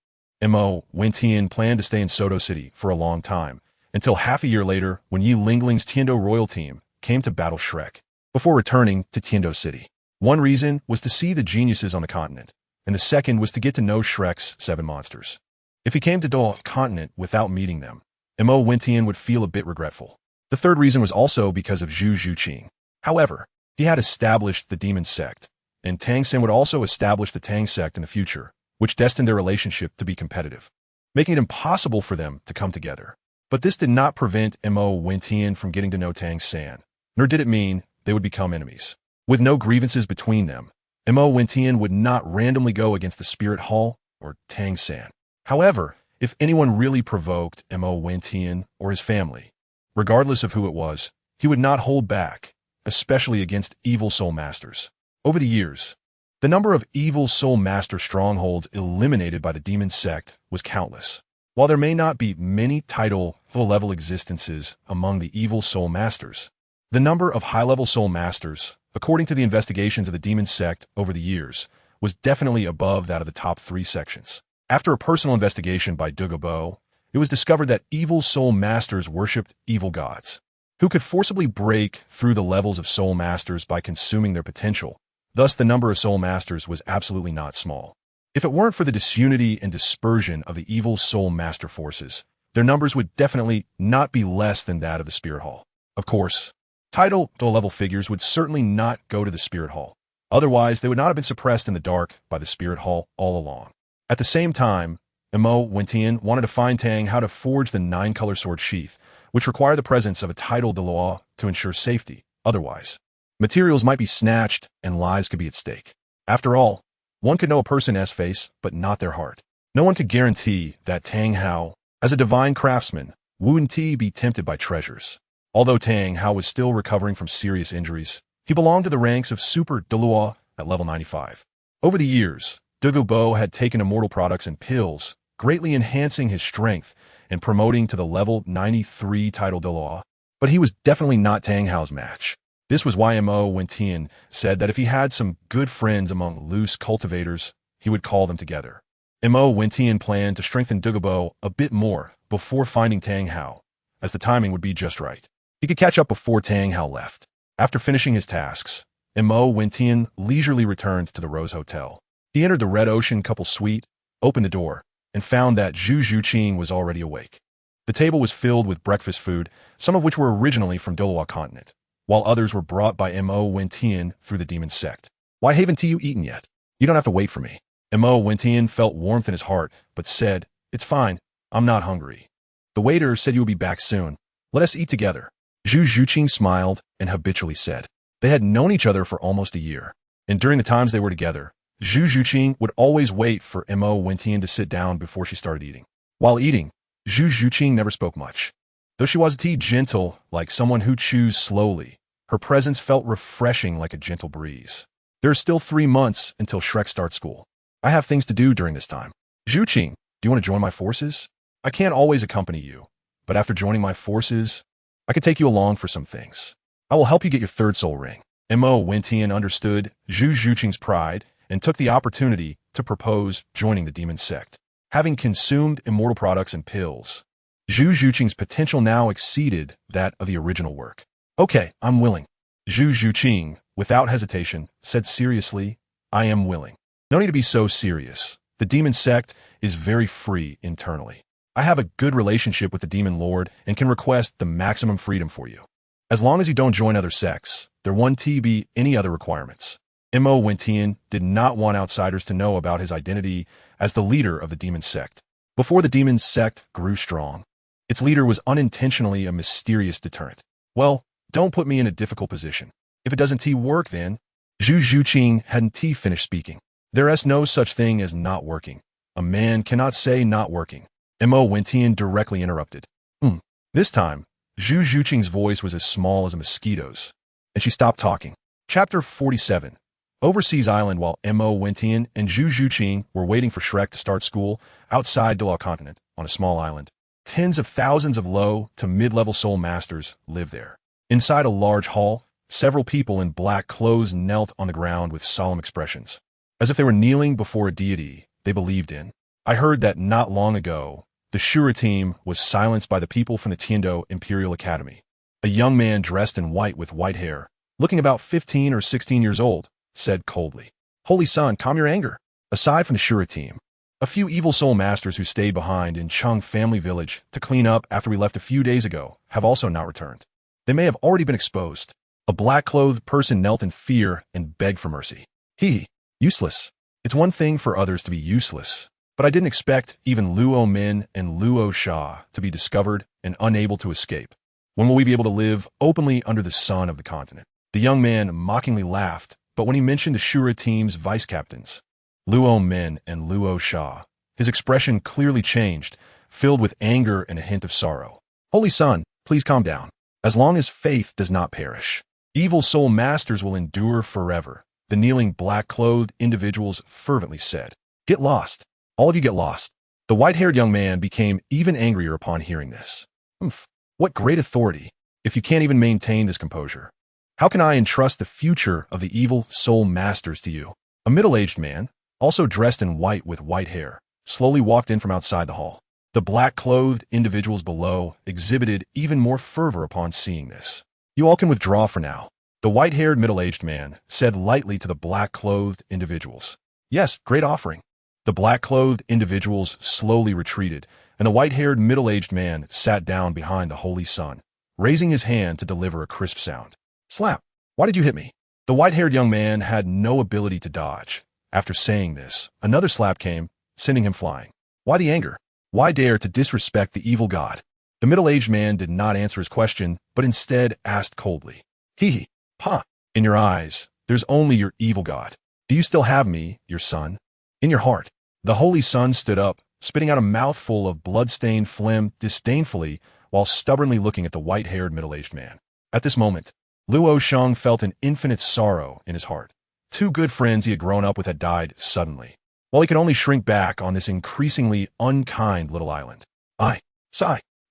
Mo Wentian planned to stay in Douluo City for a long time, until half a year later when Yi Lingling's Tiando royal team came to battle Shrek, before returning to Tiando City. One reason was to see the geniuses on the continent, and the second was to get to know Shrek's 7 monsters. If he came to Douluo continent without meeting them, Mo Wentian would feel a bit regretful. The third reason was also because of Zhu Zhuqing. However, he had established the demon sect, and Tang San would also establish the Tang sect in the future, which destined their relationship to be competitive, making it impossible for them to come together. But this did not prevent Mo Wentian from getting to know Tang San, nor did it mean they would become enemies. With no grievances between them, Mo Wentian would not randomly go against the Spirit Hall or Tang San. However, if anyone really provoked Mo Wentian or his family, regardless of who it was, he would not hold back, especially against evil soul masters. Over the years, the number of evil soul master strongholds eliminated by the demon sect was countless. While there may not be many title-level existences among the evil soul masters, the number of high-level soul masters, according to the investigations of the demon sect over the years, was definitely above that of the top 3 sections. After a personal investigation by Douluo, it was discovered that evil soul masters worshipped evil gods, who could forcibly break through the levels of soul masters by consuming their potential. Thus, the number of soul masters was absolutely not small. If it weren't for the disunity and dispersion of the evil soul master forces, their numbers would definitely not be less than that of the Spirit Hall. Of course, title-level figures would certainly not go to the Spirit Hall. Otherwise, they would not have been suppressed in the dark by the Spirit Hall all along. At the same time, Mo Wentian wanted to find Tang how to forge the 9-color sword sheath, which require the presence of a title Douluo to ensure safety. Otherwise, materials might be snatched and lives could be at stake. After all, one could know a person's face, but not their heart. No one could guarantee that Tang Hao, as a divine craftsman, wouldn't be tempted by treasures. Although Tang Hao was still recovering from serious injuries, he belonged to the ranks of Super Douluo at level 95. Over the years, Douluo had taken immortal products and pills, greatly enhancing his strength and promoting to the level 93 title Douluo, but he was definitely not Tang Hao's match. This was why Mo Wentian said that if he had some good friends among loose cultivators, he would call them together. Mo Wentian planned to strengthen Douluo a bit more before finding Tang Hao, as the timing would be just right. He could catch up before Tang Hao left. After finishing his tasks, Mo Wentian leisurely returned to the Rose Hotel. He entered the Red Ocean couple suite, opened the door, and found that Zhu Zhuqing was already awake. The table was filled with breakfast food, some of which were originally from Douluo continent, while others were brought by Mo Wentian through the demon sect. Why haven't you eaten yet? You don't have to wait for me. Mo Wentian felt warmth in his heart, but said, "It's fine, I'm not hungry." The waiter said you would be back soon. Let us eat together. Zhu Zhuqing smiled and habitually said. They had known each other for almost a year, and during the times they were together, Zhu Zhuqing would always wait for Mo Wentian to sit down before she started eating. While eating, Zhu Zhuqing never spoke much. Though she was gentle, like someone who chews slowly, her presence felt refreshing like a gentle breeze. There are still 3 months until Shrek starts school. I have things to do during this time. Zhuqing, do you want to join my forces? I can't always accompany you, but after joining my forces, I could take you along for some things. I will help you get your 3rd soul ring. Mo Wentian understood Zhu Zhuqing's pride and took the opportunity to propose joining the demon sect. Having consumed immortal products and pills, Zhu Zhuqing's potential now exceeded that of the original work. Okay, I'm willing. Zhu Zhuqing, without hesitation, said seriously, I am willing. No need to be so serious. The demon sect is very free internally. I have a good relationship with the demon lord and can request the maximum freedom for you. As long as you don't join other sects, there won't be any other requirements. Mo Wentian did not want outsiders to know about his identity as the leader of the demon sect. Before the demon sect grew strong, its leader was unintentionally a mysterious deterrent. Well, don't put me in a difficult position. If it doesn't work then, Zhu Zhuqing hadn't finished speaking. There is no such thing as not working. A man cannot say not working. Mo Wentian directly interrupted. This time, Zhu Zhuqing's voice was as small as a mosquito's, and she stopped talking. Chapter 47. Overseas Island. While Mo Wentian and Zhu Zhuqing were waiting for Shrek to start school outside Douluo continent on a small island, tens of thousands of low to mid-level soul masters lived there. Inside a large hall, several people in black clothes knelt on the ground with solemn expressions, as if they were kneeling before a deity they believed in. I heard that not long ago, the Shura team was silenced by the people from the Tiando Imperial Academy. A young man dressed in white with white hair, looking about 15 or 16 years old, said coldly, Holy Son, calm your anger. Aside from the Shura team, a few evil soul masters who stayed behind in Chung family village to clean up after we left a few days ago have also not returned. They may have already been exposed. A black-clothed person knelt in fear and begged for mercy. Useless. It's one thing for others to be useless, but I didn't expect even Luo Min and Luo Sha to be discovered and unable to escape. When will we be able to live openly under the sun of the continent? The young man mockingly laughed, but when he mentioned the Shura team's vice-captains, Luo Min and Luo Sha, his expression clearly changed, filled with anger and a hint of sorrow. Holy Son, please calm down. As long as faith does not perish, evil soul masters will endure forever, the kneeling black-clothed individuals fervently said. Get lost. All of you get lost. The white-haired young man became even angrier upon hearing this. What great authority, if you can't even maintain this composure. How can I entrust the future of the evil soul masters to you? A middle-aged man, also dressed in white with white hair, slowly walked in from outside the hall. The black-clothed individuals below exhibited even more fervor upon seeing this. You all can withdraw for now. The white-haired middle-aged man said lightly to the black-clothed individuals. Yes, great offering. The black-clothed individuals slowly retreated, and the white-haired middle-aged man sat down behind the Holy Sun, raising his hand to deliver a crisp sound. Slap! Why did you hit me? The white-haired young man had no ability to dodge. After saying this, another slap came, sending him flying. Why the anger? Why dare to disrespect the evil god? The middle-aged man did not answer his question, but instead asked coldly. In your eyes, there's only your evil god. Do you still have me, your son? In your heart. The Holy Sun stood up, spitting out a mouthful of blood-stained phlegm disdainfully while stubbornly looking at the white-haired middle-aged man. At this moment, Luo Sheng felt an infinite sorrow in his heart. 2 good friends he had grown up with had died suddenly, while he could only shrink back on this increasingly unkind little island.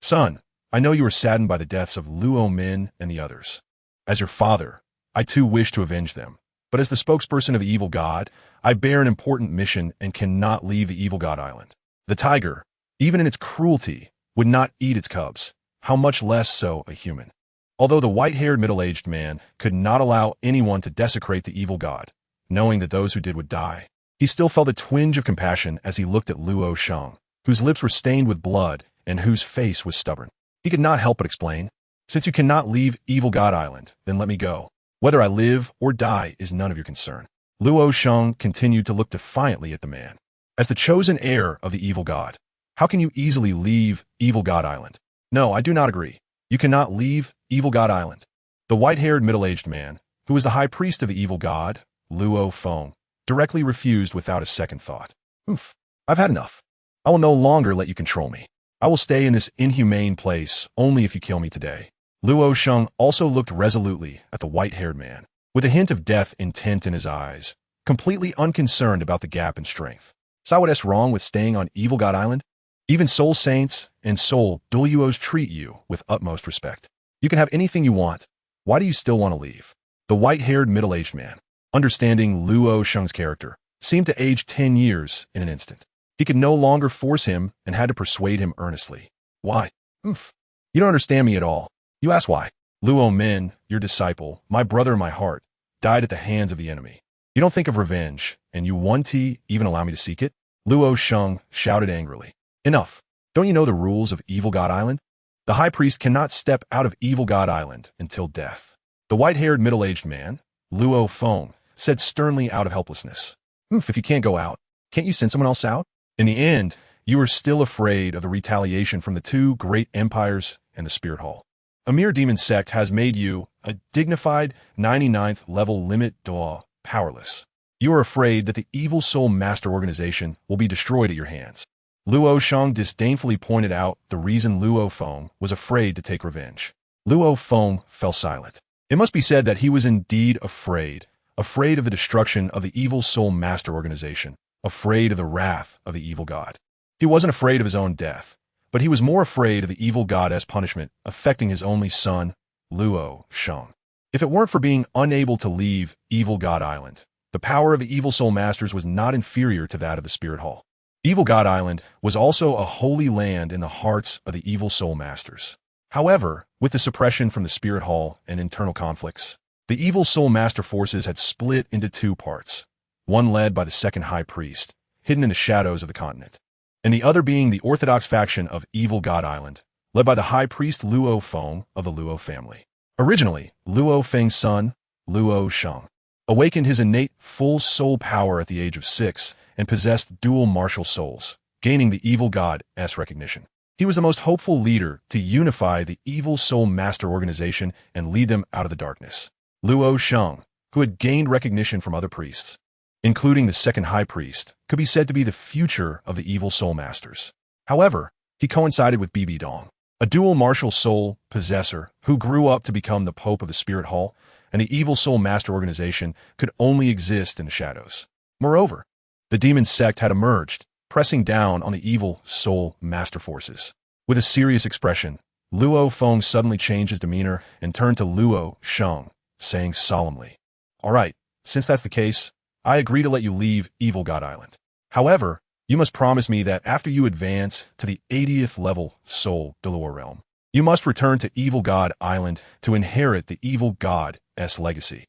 Son, I know you were saddened by the deaths of Luo Min and the others. As your father, I too wish to avenge them. But as the spokesperson of the evil god, I bear an important mission and cannot leave the evil god island. The tiger, even in its cruelty, would not eat its cubs, how much less so a human. Although the white-haired middle-aged man could not allow anyone to desecrate the evil god, knowing that those who did would die, he still felt a twinge of compassion as he looked at Luo Sheng, whose lips were stained with blood and whose face was stubborn. He could not help but explain, Since you cannot leave Evil God Island, then let me go. Whether I live or die is none of your concern. Luo Sheng continued to look defiantly at the man. As the chosen heir of the evil god, How can you easily leave Evil God Island? No, I do not agree. You cannot leave Evil God Island. The white-haired middle-aged man, who was the high priest of the evil god, Luo Feng, directly refused without a second thought. Oof, I've had enough. I will no longer let you control me. I will stay in this inhumane place only if you kill me today. Luo Sheng also looked resolutely at the white-haired man, with a hint of death intent in his eyes, completely unconcerned about the gap in strength. Saw what's wrong with staying on Evil God Island? Even Soul Saints and Soul Douluos treat you with utmost respect. You can have anything you want. Why do you still want to leave? The white-haired middle-aged man, understanding Luo Sheng's character, seemed to age 10 years in an instant. He could no longer force him and had to persuade him earnestly. Why? Oof. You don't understand me at all. You ask why. Luo Min, your disciple, my brother in my heart, died at the hands of the enemy. You don't think of revenge, and you want to even allow me to seek it? Luo Sheng shouted angrily. Enough. Don't you know the rules of Evil God Island? The high priest cannot step out of Evil God Island until death. The white-haired middle-aged man, Luo Feng, said sternly out of helplessness. If you can't go out, can't you send someone else out? In the end, you are still afraid of the retaliation from the two great empires and the Spirit Hall. A mere demon sect has made you, a dignified 99th level limit Douluo, powerless. You are afraid that the Evil Soul Master Organization will be destroyed at your hands. Luo Sheng disdainfully pointed out the reason Luo Feng was afraid to take revenge. Luo Feng fell silent. It must be said that he was indeed afraid of the destruction of the Evil Soul Master Organization, afraid of the wrath of the evil god. He wasn't afraid of his own death, but he was more afraid of the evil god as punishment affecting his only son, Luo Sheng. If it weren't for being unable to leave Evil God Island, the power of the Evil Soul Masters was not inferior to that of the Spirit Hall. Evil God Island was also a holy land in the hearts of the Evil Soul Masters. However, with the suppression from the Spirit Hall and internal conflicts, the Evil Soul Master forces had split into two parts, one led by the second High Priest, hidden in the shadows of the continent, and the other being the orthodox faction of Evil God Island, led by the High Priest Luo Feng of the Luo family. Originally, Luo Feng's son, Luo Sheng, awakened his innate full soul power at the age of 6 and possessed dual martial souls, gaining the evil god's recognition. He was the most hopeful leader to unify the Evil Soul Master Organization and lead them out of the darkness. Luo Sheng, who had gained recognition from other priests, including the second High Priest, could be said to be the future of the Evil Soul Masters. However, he coincided with Bibi Dong, a dual martial soul possessor who grew up to become the Pope of the Spirit Hall, and the Evil Soul Master Organization could only exist in the shadows. Moreover, the demon sect had emerged, pressing down on the Evil Soul Master forces. With a serious expression, Luo Feng suddenly changed his demeanor and turned to Luo Sheng, saying solemnly, "All right, since that's the case, I agree to let you leave Evil God Island. However, you must promise me that after you advance to the 80th level Soul Douluo realm, you must return to Evil God Island to inherit the Evil God's legacy."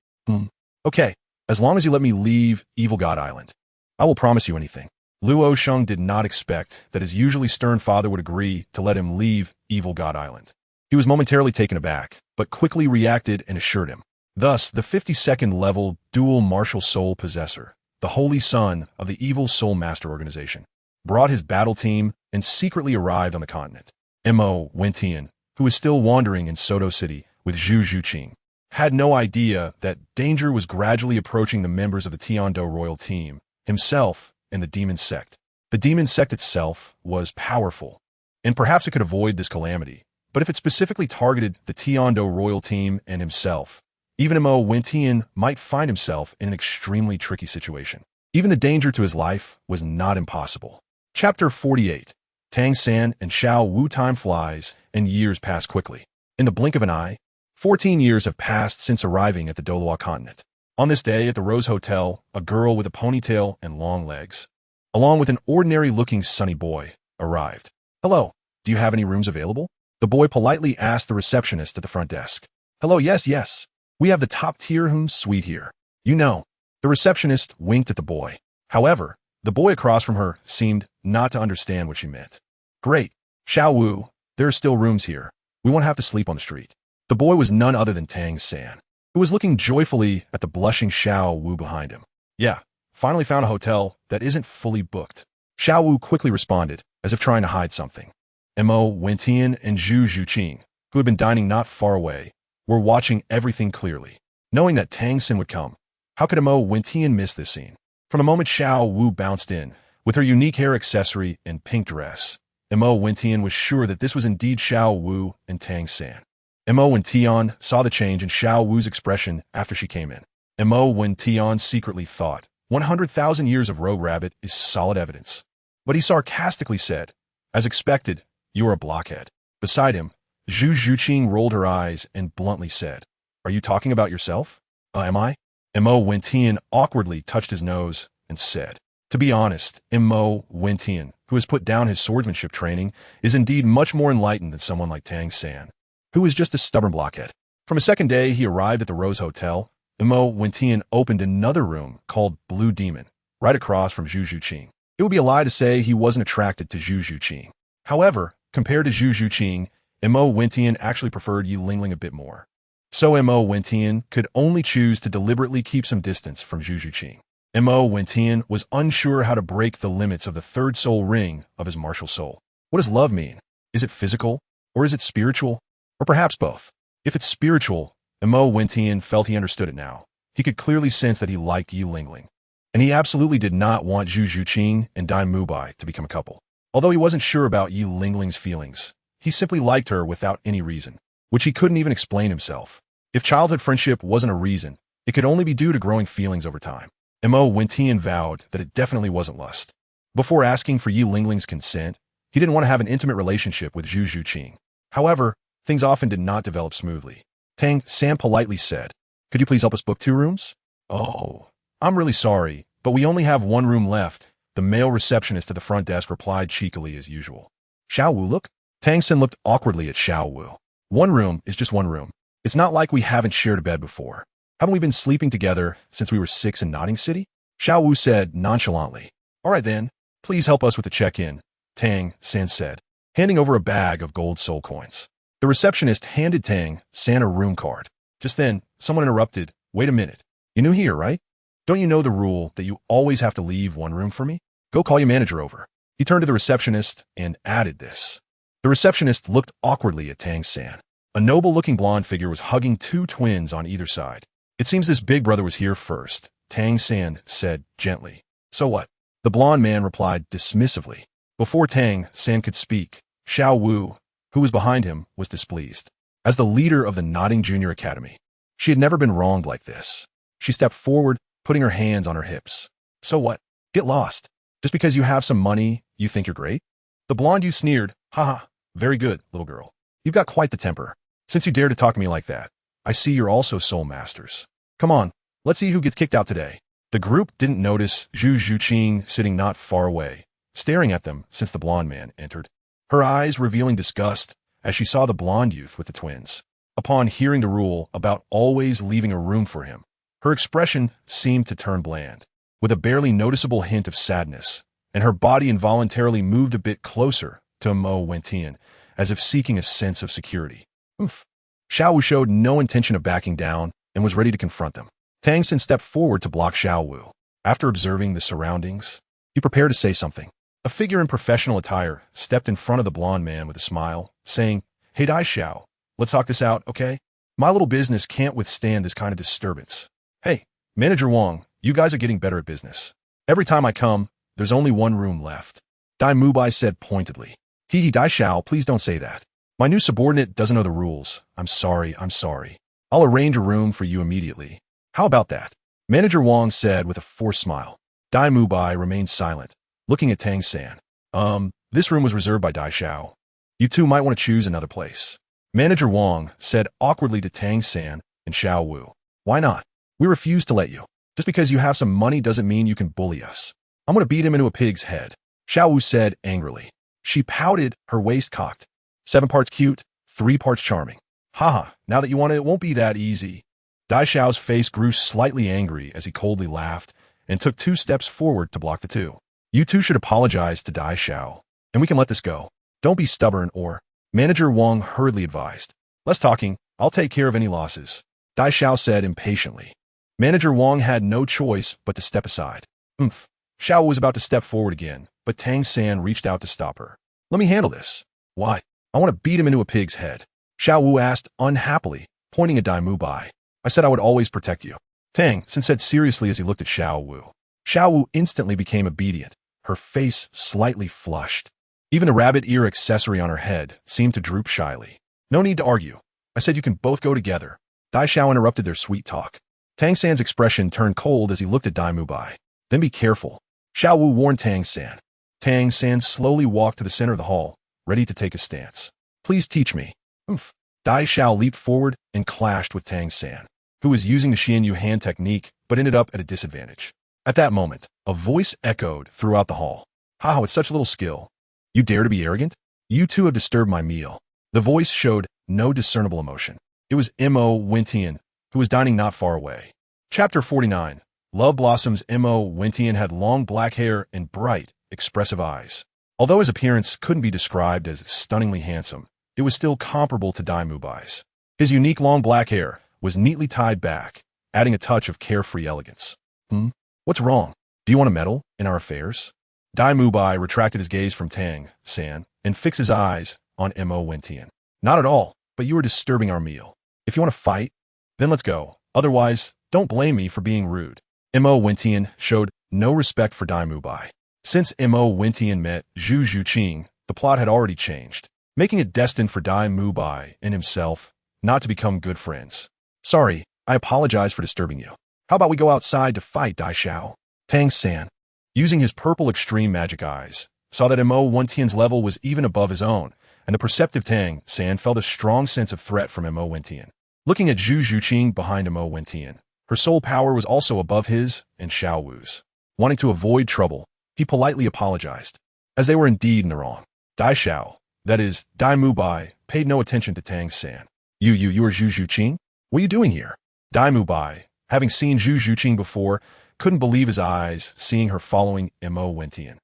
Okay, as long as you let me leave Evil God Island, I will promise you anything. Luo Sheng did not expect that his usually stern father would agree to let him leave Evil God Island. He was momentarily taken aback, but quickly reacted and assured him. Thus, the 52nd level dual martial soul possessor, the holy son of the Evil Soul Master Organization, brought his battle team and secretly arrived on the continent. Mo Wentian, who was still wandering in Soto City with Zhu Zhuqing, had no idea that danger was gradually approaching the members of the Tiando royal team, himself, and the demon sect. The demon sect itself was powerful, and perhaps it could avoid this calamity, but if it specifically targeted the Tiando royal team and himself, even Mo Wentian might find himself in an extremely tricky situation. Even the danger to his life was not impossible. Chapter 48. Tang San and Xiao Wu. Time flies, and years pass quickly. In the blink of an eye, 14 years have passed since arriving at the Douluo continent. On this day at the Rose Hotel, a girl with a ponytail and long legs, along with an ordinary-looking sunny boy, arrived. "Hello, do you have any rooms available?" The boy politely asked the receptionist at the front desk. "Hello, yes. We have the top-tier suite here." "You know." The receptionist winked at the boy. However, the boy across from her seemed not to understand what she meant. "Great. Xiao Wu, there are still rooms here. We won't have to sleep on the street." The boy was none other than Tang San, who was looking joyfully at the blushing Xiao Wu behind him. "Yeah, finally found a hotel that isn't fully booked." Xiao Wu quickly responded, as if trying to hide something. Mo Wentian and Zhu Zhuqing, who had been dining not far away, were watching everything clearly. Knowing that Tang Xin would come, how could Mo Wentian miss this scene? From the moment Xiao Wu bounced in, with her unique hair accessory and pink dress, Mo Wentian was sure that this was indeed Xiao Wu and Tang Xin. Mo Wentian saw the change in Xiao Wu's expression after she came in. Mo Wentian secretly thought, 100,000 years of Rogue Rabbit is solid evidence. But he sarcastically said, as expected, you are a blockhead. Beside him, Zhu Zhuqing rolled her eyes and bluntly said, are you talking about yourself? Am I? Mo Wentian awkwardly touched his nose and said, to be honest, Mo Wentian, who has put down his swordsmanship training, is indeed much more enlightened than someone like Tang San, who is just a stubborn blockhead. From his second day he arrived at the Rose Hotel, Mo Wentian opened another room called Blue Demon, right across from Zhu Zhuqing. It would be a lie to say he wasn't attracted to Zhu Zhuqing. However, compared to Zhu Zhuqing, Mo Wentian actually preferred Yi Lingling a bit more. So Mo Wentian could only choose to deliberately keep some distance from Zhu Zhuqing. Mo Wentian was unsure how to break the limits of the third soul ring of his martial soul. What does love mean? Is it physical? Or is it spiritual? Or perhaps both? If it's spiritual, Mo Wentian felt he understood it now. He could clearly sense that he liked Yi Lingling. And he absolutely did not want Zhu Zhuqing and Dai Mubai to become a couple. Although he wasn't sure about Yi Lingling's feelings, he simply liked her without any reason, which he couldn't even explain himself. If childhood friendship wasn't a reason, it could only be due to growing feelings over time. Mo Wentian vowed that it definitely wasn't lust. Before asking for Yi Lingling's consent, he didn't want to have an intimate relationship with Zhu Zhuqing. However, things often did not develop smoothly. Tang San politely said, could you please help us book 2 rooms? Oh, I'm really sorry, but we only have 1 room left, the male receptionist at the front desk replied cheekily as usual. Xiao Wu look? Tang San looked awkwardly at Xiao Wu. 1 room is just 1 room. It's not like we haven't shared a bed before. Haven't we been sleeping together since we were 6 in Notting City? Xiao Wu said nonchalantly. All right then, please help us with the check-in, Tang San said, handing over a bag of gold soul coins. The receptionist handed Tang San a room card. Just then, someone interrupted, wait a minute. You're new here, right? Don't you know the rule that you always have to leave 1 room for me? Go call your manager over. He turned to the receptionist and added this. The receptionist looked awkwardly at Tang San. A noble-looking blonde figure was hugging 2 twins on either side. It seems this big brother was here first, Tang San said gently. So what? The blonde man replied dismissively. Before Tang San could speak, Xiao Wu, who was behind him, was displeased. As the leader of the Notting Junior Academy, she had never been wronged like this. She stepped forward, putting her hands on her hips. So what? Get lost. Just because you have some money, you think you're great? The blonde youth sneered, haha, very good, little girl. You've got quite the temper. Since you dare to talk to me like that, I see you're also soul masters. Come on, let's see who gets kicked out today. The group didn't notice Zhu Zhuqing sitting not far away, staring at them since the blonde man entered. Her eyes revealing disgust as she saw the blonde youth with the twins. Upon hearing the rule about always leaving a room for him, her expression seemed to turn bland, with a barely noticeable hint of sadness, and her body involuntarily moved a bit closer to Mo Wentian, as if seeking a sense of security. Oof. Xiao Wu showed no intention of backing down and was ready to confront them. Tang Xin stepped forward to block Xiao Wu. After observing the surroundings, he prepared to say something. A figure in professional attire stepped in front of the blonde man with a smile, saying, Hey Dai Xiao, let's talk this out, okay? My little business can't withstand this kind of disturbance. Hey, Manager Wang, you guys are getting better at business. Every time I come, there's only 1 room left. Dai Mubai said pointedly. Dai Xiao, please don't say that. My new subordinate doesn't know the rules. I'm sorry. I'll arrange a room for you immediately. How about that? Manager Wang said with a forced smile. Dai Mubai remained silent, looking at Tang San. This room was reserved by Dai Xiao. You two might want to choose another place. Manager Wang said awkwardly to Tang San and Xiao Wu. Why not? We refuse to let you. Just because you have some money doesn't mean you can bully us. I'm going to beat him into a pig's head. Xiao Wu said angrily. She pouted, her waist cocked. 7 parts cute, 3 parts charming. Haha, now that you want it, it won't be that easy. Dai Xiao's face grew slightly angry as he coldly laughed and took 2 steps forward to block the two. You two should apologize to Dai Xiao, and we can let this go. Don't be stubborn or... Manager Wang hurriedly advised. Less talking, I'll take care of any losses. Dai Xiao said impatiently. Manager Wang had no choice but to step aside. Xiao was about to step forward again, but Tang San reached out to stop her. Let me handle this. Why? I want to beat him into a pig's head. Xiao Wu asked unhappily, pointing at Dai Mu Bai. I said I would always protect you. Tang San said seriously as he looked at Xiao Wu. Xiao Wu instantly became obedient, her face slightly flushed. Even the rabbit ear accessory on her head seemed to droop shyly. No need to argue. I said you can both go together. Dai Xiao interrupted their sweet talk. Tang San's expression turned cold as he looked at Dai Mu Bai. Then be careful. Xiao Wu warned Tang San. Tang San slowly walked to the center of the hall, ready to take a stance. Please teach me. Oof. Dai Xiao leaped forward and clashed with Tang San, who was using the Xian Yu hand technique but ended up at a disadvantage. At that moment, a voice echoed throughout the hall. Ha, with such little skill. You dare to be arrogant? You two have disturbed my meal. The voice showed no discernible emotion. It was Mo Wentian, who was dining not far away. Chapter 49. Love Blossoms. Mo Wentian had long black hair and bright, expressive eyes. Although his appearance couldn't be described as stunningly handsome, it was still comparable to Dai Mu Bai's. His unique long black hair was neatly tied back, adding a touch of carefree elegance. What's wrong? Do you want to meddle in our affairs? Dai Mu Bai retracted his gaze from Tang San and fixed his eyes on Mo Wentian. Not at all, but you are disturbing our meal. If you want to fight, then let's go. Otherwise, don't blame me for being rude. Mo Wentian showed no respect for Dai Mu Bai. Since Mo Wentian met Zhu Zhuqing, the plot had already changed, making it destined for Dai Mu Bai and himself not to become good friends. Sorry, I apologize for disturbing you. How about we go outside to fight, Dai Xiao? Tang San, using his purple extreme magic eyes, saw that Mo Wentian's level was even above his own, and the perceptive Tang San felt a strong sense of threat from Mo Wentian. Looking at Zhu Zhuqing behind Mo Wentian, her soul power was also above his and Xiao Wu's. Wanting to avoid trouble, he politely apologized, as they were indeed in the wrong. Dai Xiao, that is, Dai Mu Bai, paid no attention to Tang San. You are Zhu Zhuqing? What are you doing here? Dai Mu Bai, having seen Zhu Zhuqing before, couldn't believe his eyes seeing her following Mo Wentian.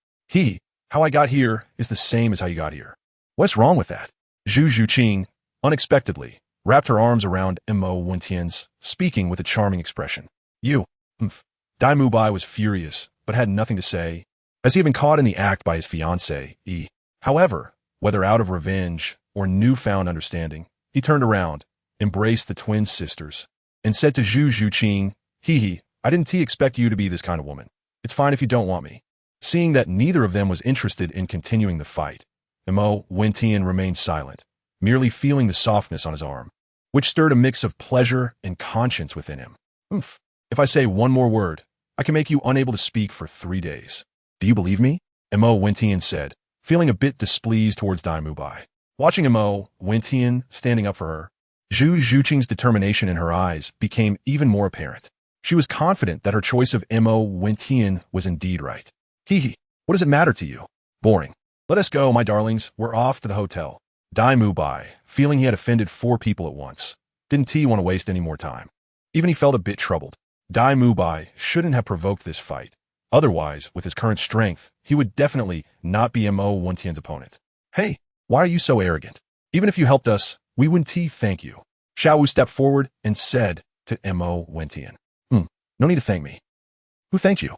How I got here is the same as how you got here. What's wrong with that? Zhu Zhuqing, unexpectedly, wrapped her arms around Mo Wentian's, speaking with a charming expression. Dai Mu Bai was furious, but had nothing to say, as he had been caught in the act by his fiancée, However, whether out of revenge or newfound understanding, he turned around, embraced the twin sisters, and said to Zhu Zhuqing, I didn't expect you to be this kind of woman. It's fine if you don't want me. Seeing that neither of them was interested in continuing the fight, Mo Wentian remained silent, merely feeling the softness on his arm, which stirred a mix of pleasure and conscience within him. If I say one more word, I can make you unable to speak for 3 days. Do you believe me? Mo Wentian said, feeling a bit displeased towards Dai Mu Bai. Watching Mo Wentian standing up for her, Zhu Zhuqing's determination in her eyes became even more apparent. She was confident that her choice of Mo Wentian was indeed right. What does it matter to you? Boring. Let us go, my darlings. We're off to the hotel. Dai Mu Bai, feeling he had offended 4 people at once, didn't want to waste any more time. Even he felt a bit troubled. Dai Mu Bai shouldn't have provoked this fight. Otherwise, with his current strength, he would definitely not be Mo Wentian's opponent. Hey, why are you so arrogant? Even if you helped us, we wouldn't thank you. Xiao Wu stepped forward and said to Mo Wentian. No need to thank me. Who thanked you?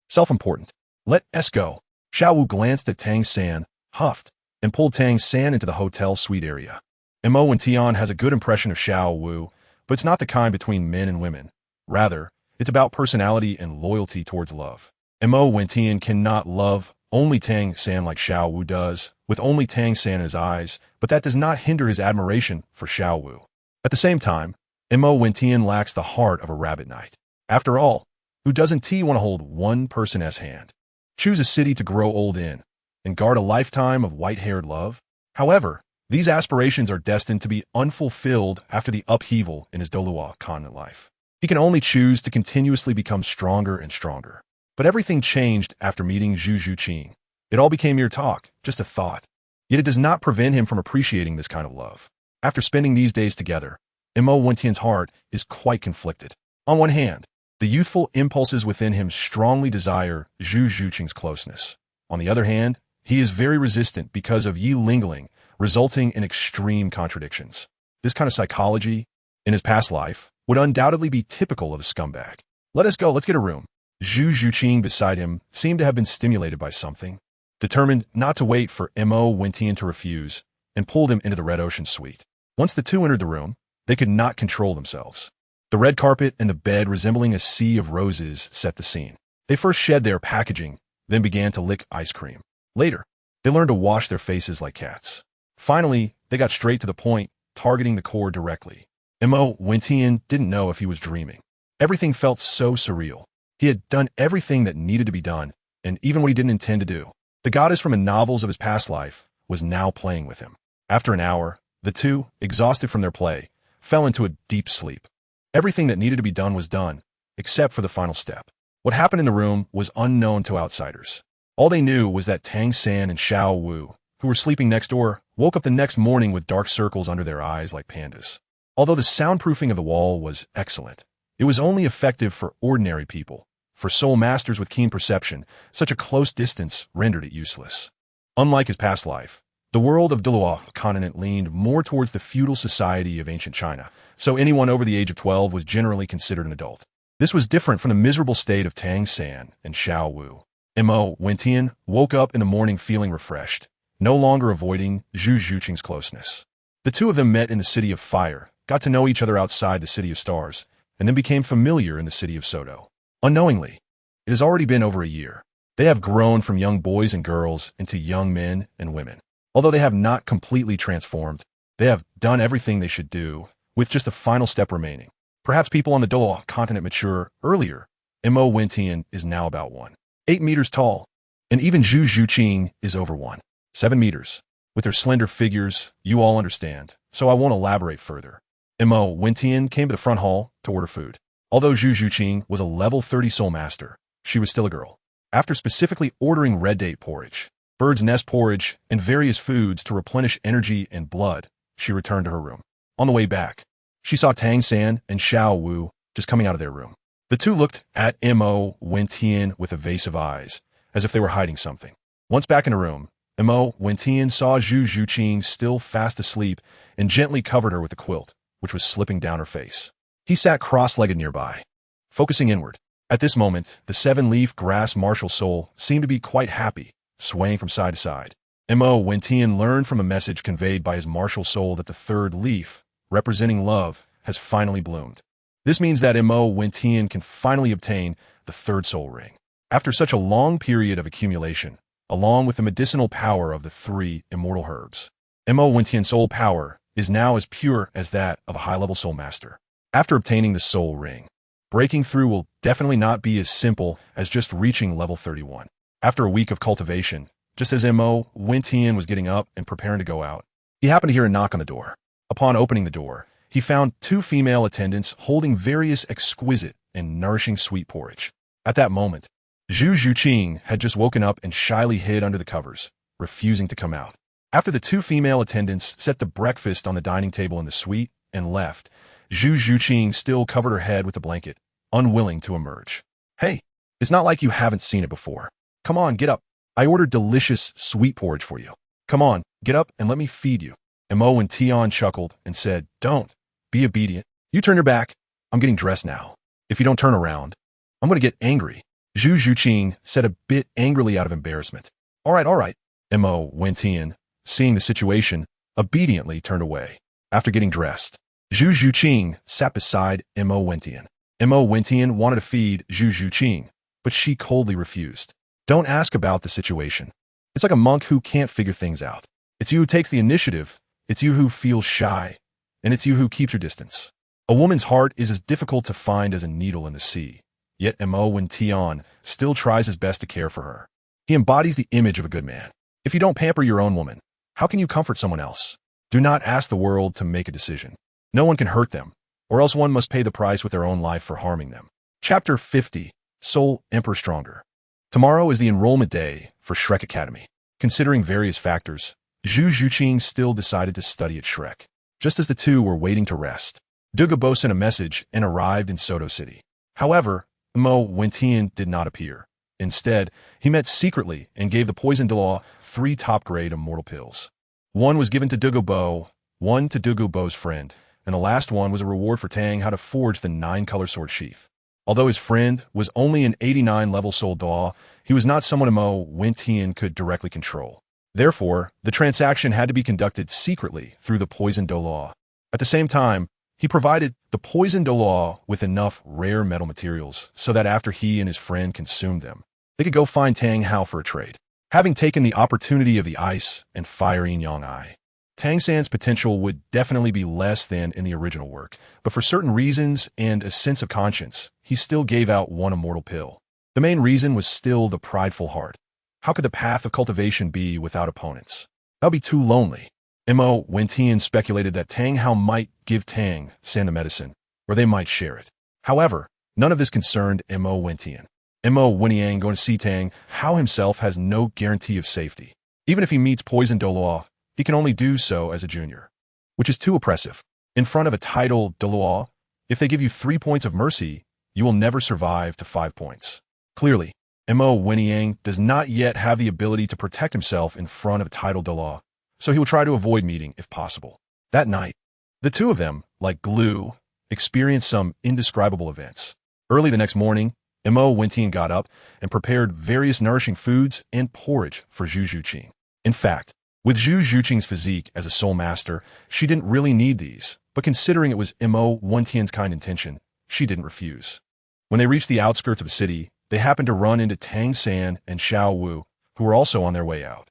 Self-important. Let us go. Xiao Wu glanced at Tang San, huffed, and pulled Tang San into the hotel suite area. Mo Wentian has a good impression of Xiao Wu, but it's not the kind between men and women. Rather, it's about personality and loyalty towards love. Mo Wentian cannot love only Tang San like Xiao Wu does, with only Tang San in his eyes, but that does not hinder his admiration for Xiao Wu. At the same time, Mo Wentian lacks the heart of a rabbit knight. After all, who doesn't want to hold one person's hand? Choose a city to grow old in, and guard a lifetime of white-haired love? However, these aspirations are destined to be unfulfilled after the upheaval in his Douluo continent life. He can only choose to continuously become stronger and stronger. But everything changed after meeting Zhu Zhuqing. It all became mere talk, just a thought. Yet it does not prevent him from appreciating this kind of love. After spending these days together, Mo Wentian's heart is quite conflicted. On one hand, the youthful impulses within him strongly desire Zhu Zhuqing's closeness. On the other hand, he is very resistant because of Yi Lingling, resulting in extreme contradictions. This kind of psychology, in his past life, would undoubtedly be typical of a scumbag. Let us go, let's get a room. Zhu Zhuqing beside him seemed to have been stimulated by something, determined not to wait for Mo Wentian to refuse, and pulled him into the Red Ocean suite. Once the two entered the room, they could not control themselves. The red carpet and the bed resembling a sea of roses set the scene. They first shed their packaging, then began to lick ice cream. Later, they learned to wash their faces like cats. Finally, they got straight to the point, targeting the core directly. Mo Wentian didn't know if he was dreaming. Everything felt so surreal. He had done everything that needed to be done, and even what he didn't intend to do. The goddess from the novels of his past life was now playing with him. After an hour, the two, exhausted from their play, fell into a deep sleep. Everything that needed to be done was done, except for the final step. What happened in the room was unknown to outsiders. All they knew was that Tang San and Xiao Wu, who were sleeping next door, woke up the next morning with dark circles under their eyes like pandas. Although the soundproofing of the wall was excellent, it was only effective for ordinary people. For soul masters with keen perception, such a close distance rendered it useless. Unlike his past life, the world of Douluo continent leaned more towards the feudal society of ancient China, so anyone over the age of 12 was generally considered an adult. This was different from the miserable state of Tang San and Xiao Wu. Mo Wentian woke up in the morning feeling refreshed, no longer avoiding Zhu Zhuqing's closeness. The two of them met in the City of Fire, got to know each other outside the City of Stars, and then became familiar in the City of Soto. Unknowingly, it has already been over a year. They have grown from young boys and girls into young men and women. Although they have not completely transformed, they have done everything they should do, with just the final step remaining. Perhaps people on the Douluo continent mature earlier. Mo Wentian is now about 1.8 meters tall, and even Zhu Zhuqing is over 1.7 meters. With their slender figures, you all understand, so I won't elaborate further. Mo Wentian came to the front hall to order food. Although Zhu Zhuqing was a level 30 soul master, she was still a girl. After specifically ordering red date porridge, bird's nest porridge, and various foods to replenish energy and blood, she returned to her room. On the way back, she saw Tang San and Xiao Wu just coming out of their room. The two looked at Mo Wentian with evasive eyes, as if they were hiding something. Once back in the room, Mo Wentian saw Zhu Zhuqing still fast asleep and gently covered her with a quilt, which was slipping down her face. He sat cross-legged nearby, focusing inward. At this moment, the seven-leaf grass MartialSoul seemed to be quite happy, swaying from side to side. Mo Wentian learned from a message conveyed by his MartialSoul that the third leaf, representing love, has finally bloomed. This means that Mo Wentian can finally obtain the third soul ring. After such a long period of accumulation, along with the medicinal power of the 3 immortal herbs, Mo Wentian's soul power is now as pure as that of a high-level soul master. After obtaining the soul ring, breaking through will definitely not be as simple as just reaching level 31. After a week of cultivation, just as Mo Wentian was getting up and preparing to go out, he happened to hear a knock on the door. Upon opening the door, he found 2 female attendants holding various exquisite and nourishing sweet porridge. At that moment, Zhu Zhuqing had just woken up and shyly hid under the covers, refusing to come out. After the 2 female attendants set the breakfast on the dining table in the suite and left, Zhu Zhuqing still covered her head with a blanket, unwilling to emerge. Hey, it's not like you haven't seen it before. Come on, get up. I ordered delicious sweet porridge for you. Come on, get up and let me feed you. Mo and Tian chuckled and said, Don't. Be obedient. You turn your back. I'm getting dressed now. If you don't turn around, I'm going to get angry. Zhu Zhuqing said a bit angrily out of embarrassment. All right. Mo Wentian, seeing the situation, obediently turned away. After getting dressed, Zhu Zhuqing sat beside Mo Wentian. Mo Wentian wanted to feed Zhu Zhuqing, but she coldly refused. Don't ask about the situation. It's like a monk who can't figure things out. It's you who takes the initiative. It's you who feels shy. And it's you who keeps your distance. A woman's heart is as difficult to find as a needle in the sea. Yet Mo Wentian still tries his best to care for her. He embodies the image of a good man. If you don't pamper your own woman, how can you comfort someone else? Do not ask the world to make a decision. No one can hurt them, or else one must pay the price with their own life for harming them. Chapter 50, Soul Emperor Stronger. Tomorrow is the enrollment day for Shrek Academy. Considering various factors, Zhu Zhuqing still decided to study at Shrek. Just as the two were waiting to rest, Douluo sent a message and arrived in Soto City. However, Mo Wentian did not appear. Instead, he met secretly and gave the poisoned Douluo 3 top-grade immortal pills. One was given to Douluo, one to Douluo's friend, and the last one was a reward for Tang how to forge the 9-color sword sheath. Although his friend was only an 89-level soul Douluo, he was not someone Mo Wentian could directly control. Therefore, the transaction had to be conducted secretly through the poisoned Douluo. At the same time, he provided the poisoned Douluo with enough rare metal materials so that after he and his friend consumed them, they could go find Tang Hao for a trade. Having taken the opportunity of the ice and fire Yin-Yang Eye, Tang San's potential would definitely be less than in the original work, but for certain reasons and a sense of conscience, he still gave out one immortal pill. The main reason was still the prideful heart. How could the path of cultivation be without opponents? That would be too lonely. Mo Wentian speculated that Tang Hao might give Tang San the medicine, or they might share it. However, none of this concerned Mo Wentian. Mo Wentian going to see Tang Hao himself has no guarantee of safety. Even if he meets poisoned Douluo, he can only do so as a junior, which is too oppressive. In front of a titled Douluo, if they give you 3 points of mercy, you will never survive to 5 points. Clearly, Mo Wentian does not yet have the ability to protect himself in front of a titled Douluo, so he will try to avoid meeting if possible. That night, the two of them, like glue, experienced some indescribable events. Early the next morning, Mo Wentian got up and prepared various nourishing foods and porridge for Zhu Zhuqing. In fact, with Zhu Zhuqing's physique as a soul master, she didn't really need these, but considering it was Mo Wentian's kind intention, she didn't refuse. When they reached the outskirts of the city, they happened to run into Tang San and Xiao Wu, who were also on their way out.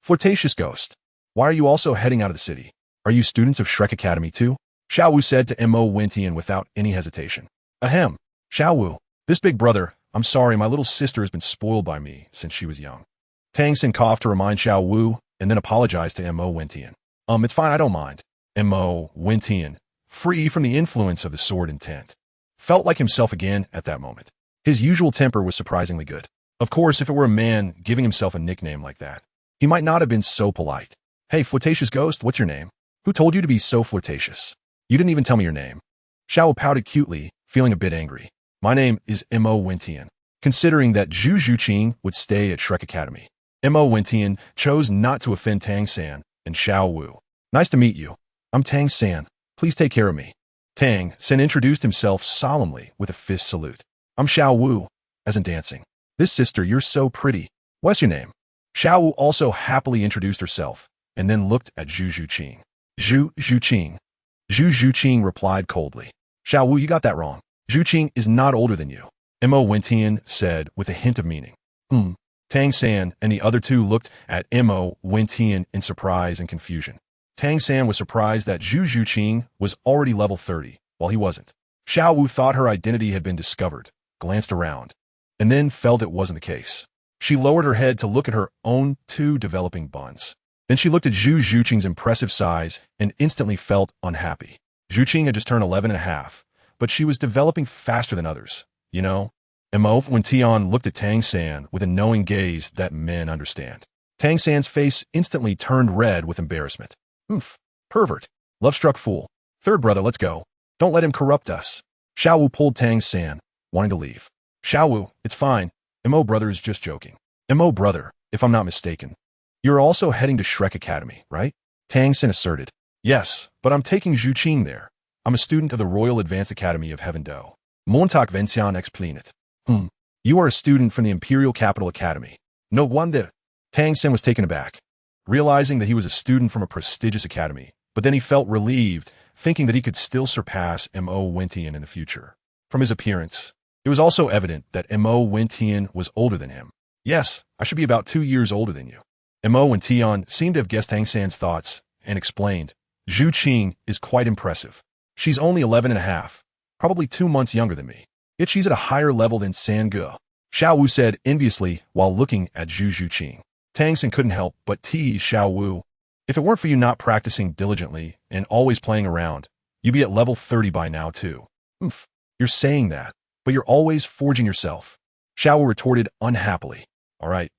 Flirtatious ghost. Why are you also heading out of the city? Are you students of Shrek Academy too? Xiao Wu said to Mo Wentian without any hesitation. Ahem. Xiao Wu, this big brother, I'm sorry, my little sister has been spoiled by me since she was young. Tang San coughed to remind Xiao Wu and then apologized to Mo Wentian. It's fine, I don't mind. Mo Wentian, free from the influence of the sword intent, felt like himself again at that moment. His usual temper was surprisingly good. Of course, if it were a man giving himself a nickname like that, he might not have been so polite. Hey, flirtatious ghost, what's your name? Who told you to be so flirtatious? You didn't even tell me your name. Xiao pouted cutely, feeling a bit angry. My name is Mo Wentian. Considering that Zhu Zhuqing would stay at Shrek Academy, Mo Wentian chose not to offend Tang San and Xiao Wu. Nice to meet you. I'm Tang San. Please take care of me. Tang San introduced himself solemnly with a fist salute. I'm Xiao Wu, as in dancing. This sister, you're so pretty. What's your name? Xiao Wu also happily introduced herself, and then looked at Zhu Zhuqing. Zhu Zhuqing. Zhu Zhuqing replied coldly. Xiao Wu, you got that wrong. Zhuqing is not older than you, Mo Wentian said with a hint of meaning. Tang San and the other two looked at Mo Wentian in surprise and confusion. Tang San was surprised that Zhu Zhuqing was already level 30, while he wasn't. Xiao Wu thought her identity had been discovered, glanced around, and then felt it wasn't the case. She lowered her head to look at her own 2 developing buns. Then she looked at Zhu Zhuqing's impressive size and instantly felt unhappy. Zhuqing had just turned 11 and a half, but she was developing faster than others, you know? Mo Wentian looked at Tang San with a knowing gaze that men understand. Tang San's face instantly turned red with embarrassment. Pervert. Love-struck fool. Third brother, let's go. Don't let him corrupt us. Xiao Wu pulled Tang San, wanting to leave. Xiao Wu, it's fine. Mo brother is just joking. Mo brother, if I'm not mistaken. You're also heading to Shrek Academy, right? Tang San asserted. Yes, but I'm taking Zhuqing there. I'm a student of the Royal Advanced Academy of Heaven Do. Montauk Vencian explained. You are a student from the Imperial Capital Academy. No wonder. Tang San was taken aback, realizing that he was a student from a prestigious academy, but then he felt relieved, thinking that he could still surpass Mo Wentian in the future. From his appearance, it was also evident that Mo Wentian was older than him. Yes, I should be about 2 years older than you. Mo Wentian seemed to have guessed Tang San's thoughts and explained, Zhuqing is quite impressive. She's only 11 and a half, probably 2 months younger than me. Yet she's at a higher level than San Ge. Xiao Wu said enviously while looking at Zhu Zhuqing. Tang San couldn't help but tease Xiao Wu. If it weren't for you not practicing diligently and always playing around, you'd be at level 30 by now too. You're saying that, but you're always forging yourself. Xiao Wu retorted unhappily. All right,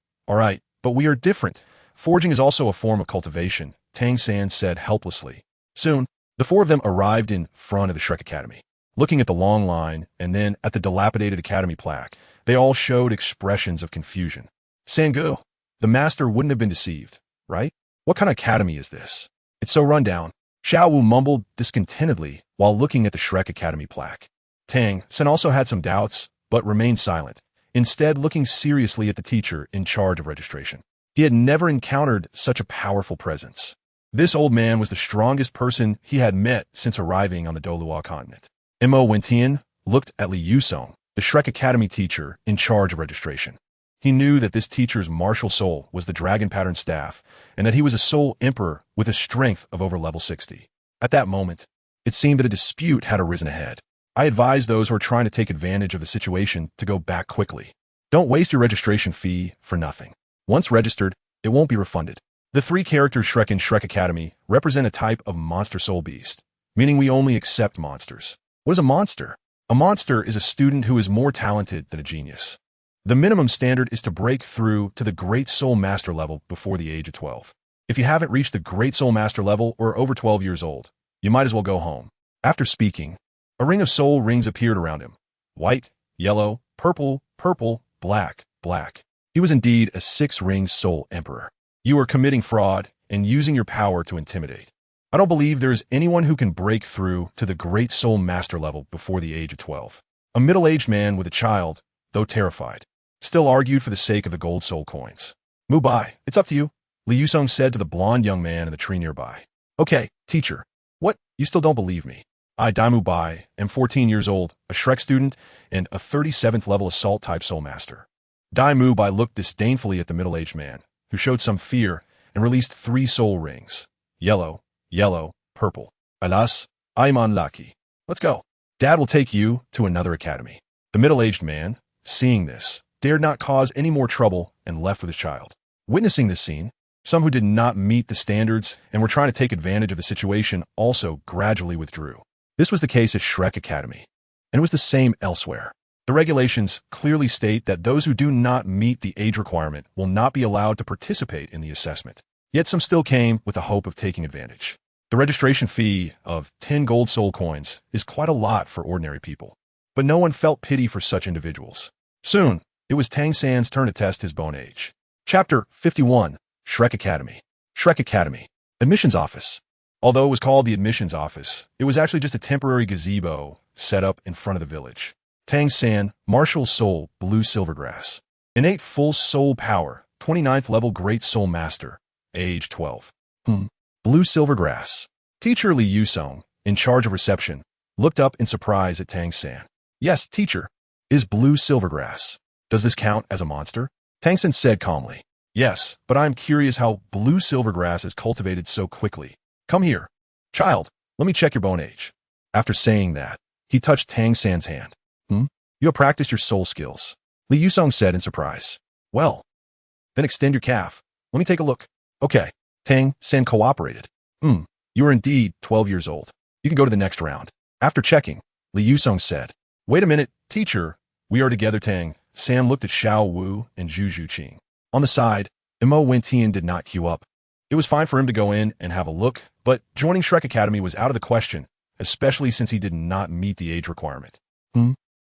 but we are different. Forging is also a form of cultivation, Tang San said helplessly. Soon, the 4 of them arrived in front of the Shrek Academy. Looking at the long line and then at the dilapidated academy plaque, they all showed expressions of confusion. Sangu, the master wouldn't have been deceived, right? What kind of academy is this? It's so run down. Xiao Wu mumbled discontentedly while looking at the Shrek Academy plaque. Tang Sen also had some doubts, but remained silent, instead looking seriously at the teacher in charge of registration. He had never encountered such a powerful presence. This old man was the strongest person he had met since arriving on the Douluo continent. Mo Wentian looked at Li Yusong, the Shrek Academy teacher in charge of registration. He knew that this teacher's MartialSoul was the dragon pattern staff, and that he was a soul emperor with a strength of over level 60. At that moment, it seemed that a dispute had arisen ahead. I advise those who are trying to take advantage of the situation to go back quickly. Don't waste your registration fee for nothing. Once registered, it won't be refunded. The three characters Shrek in Shrek Academy represent a type of monster soul beast, meaning we only accept monsters. What is a monster? A monster is a student who is more talented than a genius. The minimum standard is to break through to the Great Soul Master level before the age of 12. If you haven't reached the Great Soul Master level or are over 12 years old, you might as well go home. After speaking, a ring of soul rings appeared around him. White, yellow, purple, purple, black, black. He was indeed a 6-ring soul emperor. You are committing fraud and using your power to intimidate. I don't believe there is anyone who can break through to the Great Soul Master level before the age of 12. A middle-aged man with a child, though terrified, still argued for the sake of the gold soul coins. Mubai, it's up to you, Li Yusong said to the blonde young man in the tree nearby. Okay, teacher. What? You still don't believe me? I, Mubai, am 14 years old, a Shrek student, and a 37th level assault-type soul master. Mubai looked disdainfully at the middle-aged man, who showed some fear and released 3 soul rings. Yellow, yellow, purple. Alas, I'm unlucky. Let's go. Dad will take you to another academy. The middle-aged man, seeing this, dared not cause any more trouble and left with his child. Witnessing this scene, some who did not meet the standards and were trying to take advantage of the situation also gradually withdrew. This was the case at Shrek Academy, and it was the same elsewhere. The regulations clearly state that those who do not meet the age requirement will not be allowed to participate in the assessment. Yet some still came with the hope of taking advantage. The registration fee of 10 gold soul coins is quite a lot for ordinary people, but no one felt pity for such individuals. Soon, it was Tang San's turn to test his bone age. Chapter 51, Shrek Academy. Shrek Academy. Admissions Office. Although it was called the Admissions Office, it was actually just a temporary gazebo set up in front of the village. Tang San, MartialSoul, Blue Silvergrass. Innate Full Soul Power, 29th level Great Soul Master, age 12. Blue Silvergrass. Teacher Li Yusong, in charge of reception, looked up in surprise at Tang San. Yes, teacher. Is Blue Silvergrass. Does this count as a monster? Tang San said calmly. Yes, but I'm curious how Blue Silvergrass is cultivated so quickly. Come here. Child, let me check your bone age. After saying that, he touched Tang San's hand. You have practiced your soul skills, Li Yusong said in surprise. Well, then extend your calf. Let me take a look. Okay. Tang San cooperated. You are indeed 12 years old. You can go to the next round. After checking, Li Yusong said, Wait a minute, teacher. We are together, Tang. Sam looked at Xiao Wu and Zhu Zhuqing. On the side, Mo Wentian did not queue up. It was fine for him to go in and have a look, but joining Shrek Academy was out of the question, especially since he did not meet the age requirement.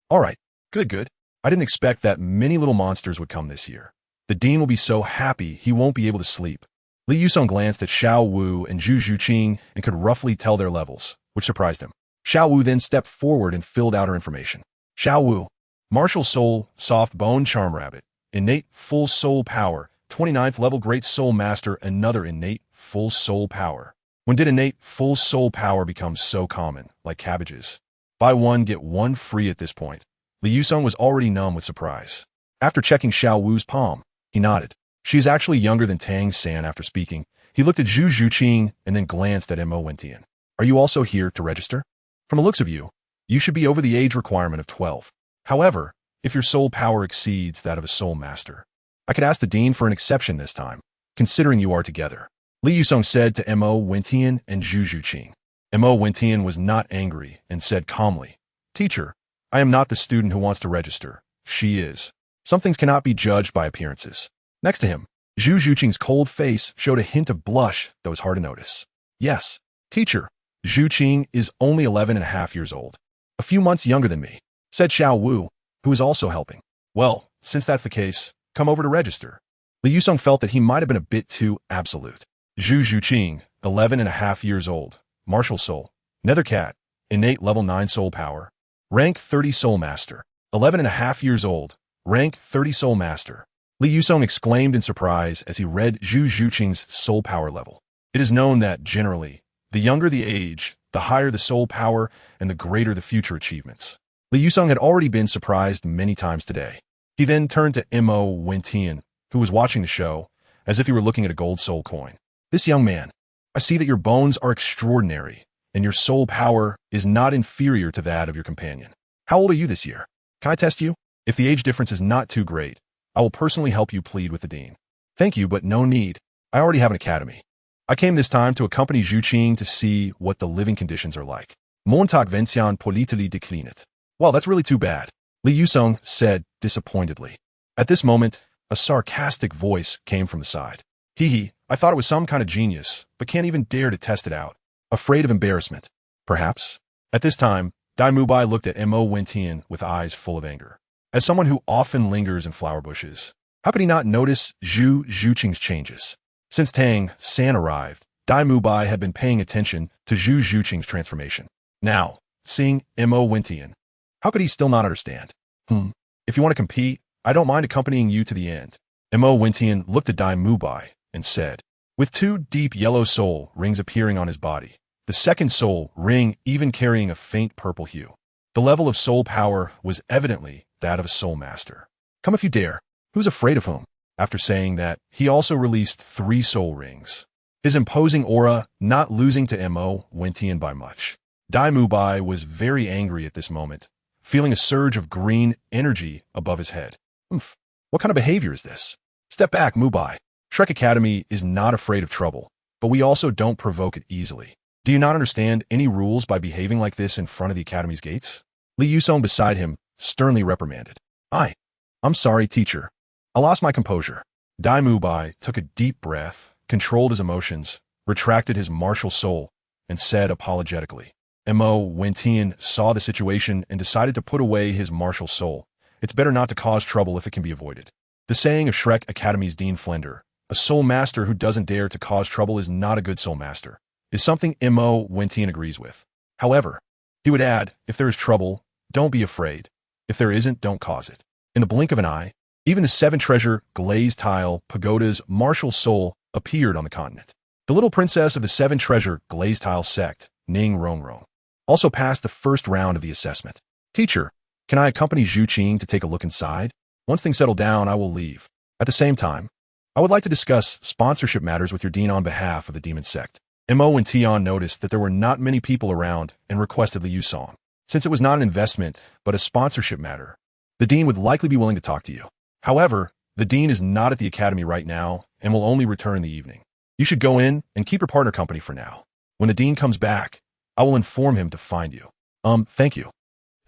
All right. Good. I didn't expect that many little monsters would come this year. The dean will be so happy he won't be able to sleep. Li Yusong glanced at Xiao Wu and Zhu Zhuqing and could roughly tell their levels, which surprised him. Xiao Wu then stepped forward and filled out her information. Xiao Wu, MartialSoul, Soft Bone Charm Rabbit, Innate Full Soul Power, 29th level Great Soul Master, another Innate Full Soul Power. When did Innate Full Soul Power become so common, like cabbages? Buy one, get one free at this point. Li Yusong was already numb with surprise. After checking Xiao Wu's palm, he nodded. She is actually younger than Tang San. After speaking, he looked at Zhu Zhuqing and then glanced at Mo Wentian. Are you also here to register? From the looks of you, you should be over the age requirement of 12. However, if your soul power exceeds that of a soul master, I could ask the dean for an exception this time, considering you are together. Li Yusong said to Mo Wentian and Zhu Zhuqing. Mo Wentian was not angry and said calmly, Teacher, I am not the student who wants to register. She is. Some things cannot be judged by appearances. Next to him, Zhu Zhuqing's cold face showed a hint of blush that was hard to notice. Yes, teacher, Zhu Qing is only 11.5 years old. A few months younger than me, said Xiao Wu, who was also helping. Well, since that's the case, come over to register. Li Yusong felt that he might have been a bit too absolute. Zhu Zhuqing, 11.5 years old, MartialSoul, Nethercat, Innate Level 9 Soul Power, Rank 30 Soul Master. 11.5 years old. Rank 30 Soul Master. Li Yusong exclaimed in surprise as he read Zhu Zhuqing's soul power level. It is known that, generally, the younger the age, the higher the soul power and the greater the future achievements. Li Yusong had already been surprised many times today. He then turned to Mo Wentian, who was watching the show, as if he were looking at a gold soul coin. This young man, I see that your bones are extraordinary, and your soul power is not inferior to that of your companion. How old are you this year? Can I test you? If the age difference is not too great, I will personally help you plead with the dean. Thank you, but no need. I already have an academy. I came this time to accompany Zhu Qing to see what the living conditions are like. Montag Vencian politely declined. Well, that's really too bad, Li Yusong said disappointedly. At this moment, a sarcastic voice came from the side. Hee, I thought it was some kind of genius, but can't even dare to test it out. Afraid of embarrassment, perhaps? At this time, Dai Mubai looked at Mo Wentian with eyes full of anger. As someone who often lingers in flower bushes, how could he not notice Zhu Zhuqing's changes? Since Tang San arrived, Dai Mubai had been paying attention to Zhu Zhuqing's transformation. Now, seeing Mo Wentian, how could he still not understand? If you want to compete, I don't mind accompanying you to the end. Mo Wentian looked at Dai Mubai and said, with two deep yellow soul rings appearing on his body, the second soul ring even carrying a faint purple hue. The level of soul power was evidently that of a soul master. Come if you dare. Who's afraid of whom? After saying that, he also released 3 soul rings, his imposing aura not losing to Mo Wentian by much. Dai Mubai was very angry at this moment, feeling a surge of green energy above his head. What kind of behavior is this? Step back, Mubai. Shrek Academy is not afraid of trouble, but we also don't provoke it easily. Do you not understand any rules by behaving like this in front of the Academy's gates? Li Yusong beside him sternly reprimanded. I'm sorry, teacher. I lost my composure. Dai Mubai took a deep breath, controlled his emotions, retracted his martial soul, and said apologetically. Mo Wentian saw the situation and decided to put away his martial soul. It's better not to cause trouble if it can be avoided. The saying of Shrek Academy's Dean Flender, a soul master who doesn't dare to cause trouble is not a good soul master, is something Mo Wentian agrees with. However, he would add, if there is trouble, don't be afraid. If there isn't, don't cause it. In the blink of an eye, even the 7 treasure glazed tile pagoda's martial soul appeared on the continent. The little princess of the 7 treasure glazed tile sect, Ning Rongrong, also passed the first round of the assessment. Teacher, can I accompany Zhu Qing to take a look inside? Once things settle down, I will leave. At the same time, I would like to discuss sponsorship matters with your dean on behalf of the demon sect. Mo and Tian noticed that there were not many people around and requested Li Yusong. Since it was not an investment, but a sponsorship matter, the dean would likely be willing to talk to you. However, the dean is not at the academy right now and will only return in the evening. You should go in and keep your partner company for now. When the dean comes back, I will inform him to find you. Thank you.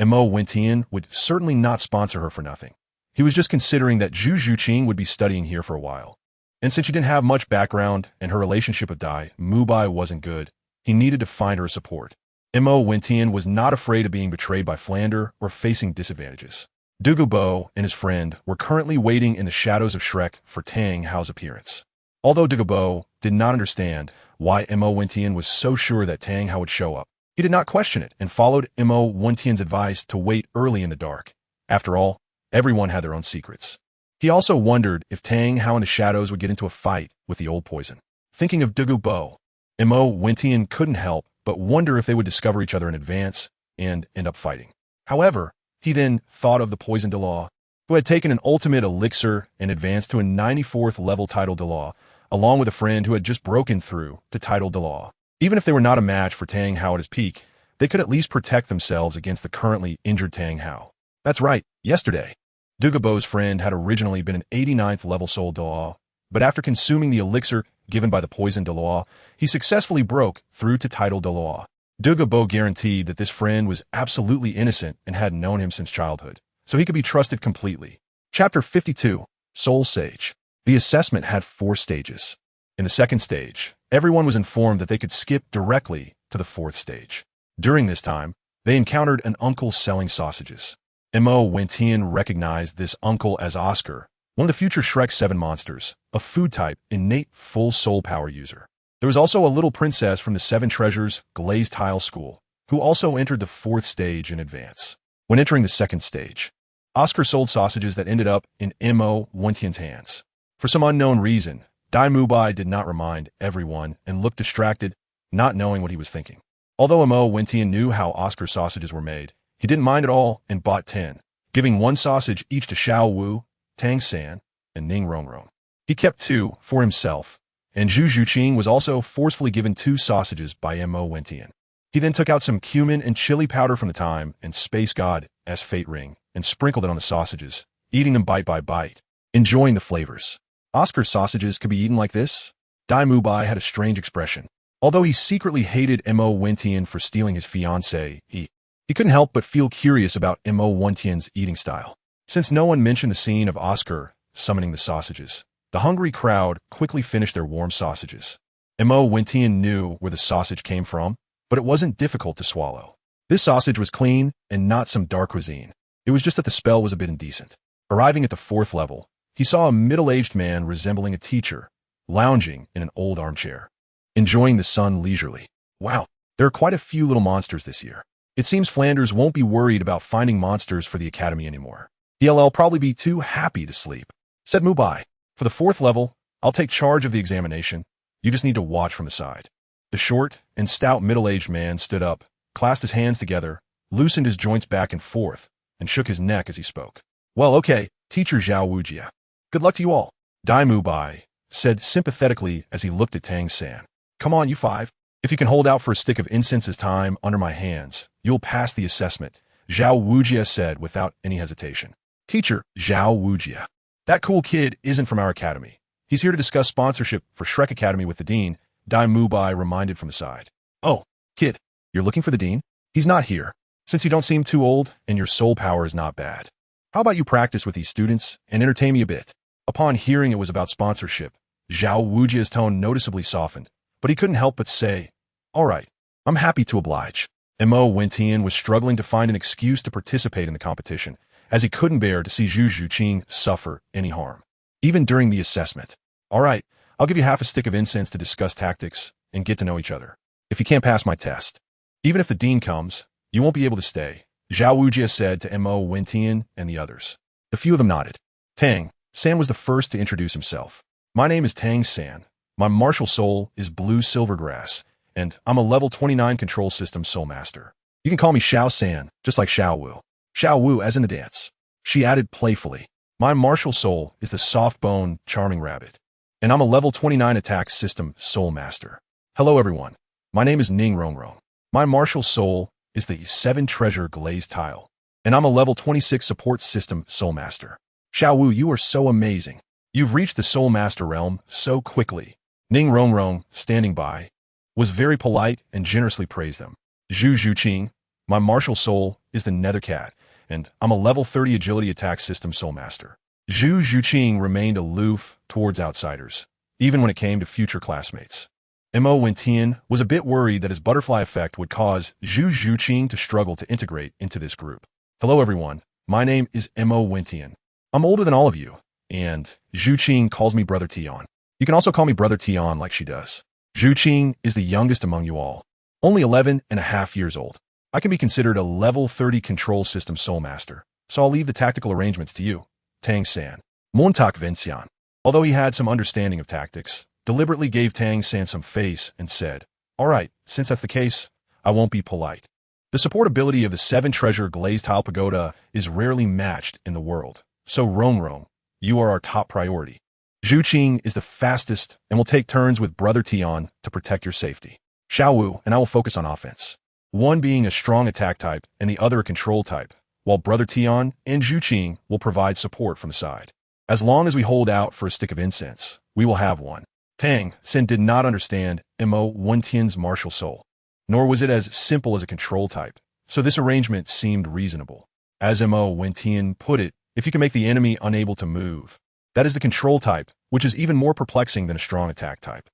Mo Wentian would certainly not sponsor her for nothing. He was just considering that Zhu Zhuqing would be studying here for a while. And since she didn't have much background and her relationship with Dai Mubai wasn't good, he needed to find her support. Mo Wentian was not afraid of being betrayed by Flander or facing disadvantages. Douluo and his friend were currently waiting in the shadows of Shrek for Tang Hao's appearance. Although Douluo did not understand why Mo Wentian was so sure that Tang Hao would show up, he did not question it and followed Mo Wentian's advice to wait early in the dark. After all, everyone had their own secrets. He also wondered if Tang Hao and the shadows would get into a fight with the old poison. Thinking of Douluo, Mo Wentian couldn't help but wonder if they would discover each other in advance and end up fighting. However, he then thought of the poison Douluo, who had taken an ultimate elixir and advanced to a 94th level title Douluo, along with a friend who had just broken through to title Douluo. Even if they were not a match for Tang Hao at his peak, they could at least protect themselves against the currently injured Tang Hao. That's right, yesterday, Douluo's friend had originally been an 89th level soul Douluo, but after consuming the elixir given by the poison Douluo, he successfully broke through to title Douluo. Douluo guaranteed that this friend was absolutely innocent and had known him since childhood, so he could be trusted completely. Chapter 52, Soul Sage. The assessment had 4 stages. In the second stage, everyone was informed that they could skip directly to the 4th stage. During this time, they encountered an uncle selling sausages. Mo Wentian recognized this uncle as Oscar, one of the future Shrek 7 monsters, a food type, innate full soul power user. There was also a little princess from the 7 Treasures Glazed Tile School, who also entered the 4th stage in advance. When entering the second stage, Oscar sold sausages that ended up in Mo Wentian's hands. For some unknown reason, Dai Mubai did not remind everyone and looked distracted, not knowing what he was thinking. Although Mo Wentian knew how Oscar sausages were made, he didn't mind at all and bought 10, giving 1 sausage each to Xiao Wu, Tang San, and Ning Rongrong. He kept 2 for himself, and Zhu Zhuqing was also forcefully given 2 sausages by Mo Wentian. He then took out some cumin and chili powder from the Time and Space God's fate ring and sprinkled it on the sausages, eating them bite by bite, enjoying the flavors. Oscar's sausages could be eaten like this? Dai Mubai had a strange expression. Although he secretly hated Mo Wentian for stealing his fiancée, he couldn't help but feel curious about Mo Wentian's eating style. Since no one mentioned the scene of Oscar summoning the sausages, the hungry crowd quickly finished their warm sausages. Mo Wentian knew where the sausage came from, but it wasn't difficult to swallow. This sausage was clean and not some dark cuisine. It was just that the spell was a bit indecent. Arriving at the 4th level, he saw a middle-aged man resembling a teacher, lounging in an old armchair, enjoying the sun leisurely. Wow, there are quite a few little monsters this year. It seems Flanders won't be worried about finding monsters for the academy anymore. He'll probably be too happy to sleep, said Mubai. For the 4th level, I'll take charge of the examination. You just need to watch from the side. The short and stout middle-aged man stood up, clasped his hands together, loosened his joints back and forth, and shook his neck as he spoke. Well, okay, Teacher Zhao Wujia. Good luck to you all. Dai Mubai said sympathetically as he looked at Tang San. Come on, you 5. If you can hold out for a stick of incense's time under my hands, you'll pass the assessment, Zhao Wujia said without any hesitation. Teacher Zhao Wujia. That cool kid isn't from our academy. He's here to discuss sponsorship for Shrek Academy with the dean, Dai Mubai reminded from the side. Oh, kid, you're looking for the dean? He's not here. Since you don't seem too old and your soul power is not bad, how about you practice with these students and entertain me a bit? Upon hearing it was about sponsorship, Zhao Wujia's tone noticeably softened, but he couldn't help but say, all right, I'm happy to oblige. Mo Wentian was struggling to find an excuse to participate in the competition, as he couldn't bear to see Zhu Zhuqing suffer any harm, even during the assessment. All right, I'll give you half a stick of incense to discuss tactics and get to know each other. If you can't pass my test, even if the dean comes, you won't be able to stay, Zhao Wujia said to Mo Wentian and the others. A few of them nodded. Tang San was the first to introduce himself. My name is Tang San. My martial soul is Blue Silvergrass, and I'm a level 29 control system soul master. You can call me Xiao San, just like Xiao Wu. Xiao Wu as in the dance. She added playfully. My martial soul is the soft-boned, charming rabbit, and I'm a level 29 attack system soul master. Hello everyone. My name is Ning Rongrong. My martial soul is the 7 treasure glazed tile, and I'm a level 26 support system soul master. Xiao Wu, you are so amazing. You've reached the soul master realm so quickly. Ning Rongrong, standing by, was very polite and generously praised them. Zhu Zhuqing, my martial soul is the nether cat, and I'm a level 30 agility attack system soul master. Zhu Zhuqing remained aloof towards outsiders, even when it came to future classmates. Mo Wentian was a bit worried that his butterfly effect would cause Zhu Zhuqing to struggle to integrate into this group. Hello everyone, my name is Mo Wentian. I'm older than all of you, and Zhuqing calls me Brother Tian. You can also call me Brother Tian like she does. Zhuqing is the youngest among you all, only 11.5 years old. I can be considered a level 30 control system soul master, so I'll leave the tactical arrangements to you, Tang San. Montak Vincian, although he had some understanding of tactics, deliberately gave Tang San some face and said, all right, since that's the case, I won't be polite. The supportability of the 7 treasure glazed tile pagoda is rarely matched in the world, so Rongrong, you are our top priority. Zhuqing is the fastest and will take turns with Brother Tian to protect your safety. Xiao Wu and I will focus on offense. One being a strong attack type and the other a control type, while Brother Tian and Zhuqing will provide support from the side. As long as we hold out for a stick of incense, we will have one. Tang San did not understand Mo Wentian's martial soul, nor was it as simple as a control type, so this arrangement seemed reasonable. As Mo Wentian put it, if you can make the enemy unable to move, that is the control type, which is even more perplexing than a strong attack type.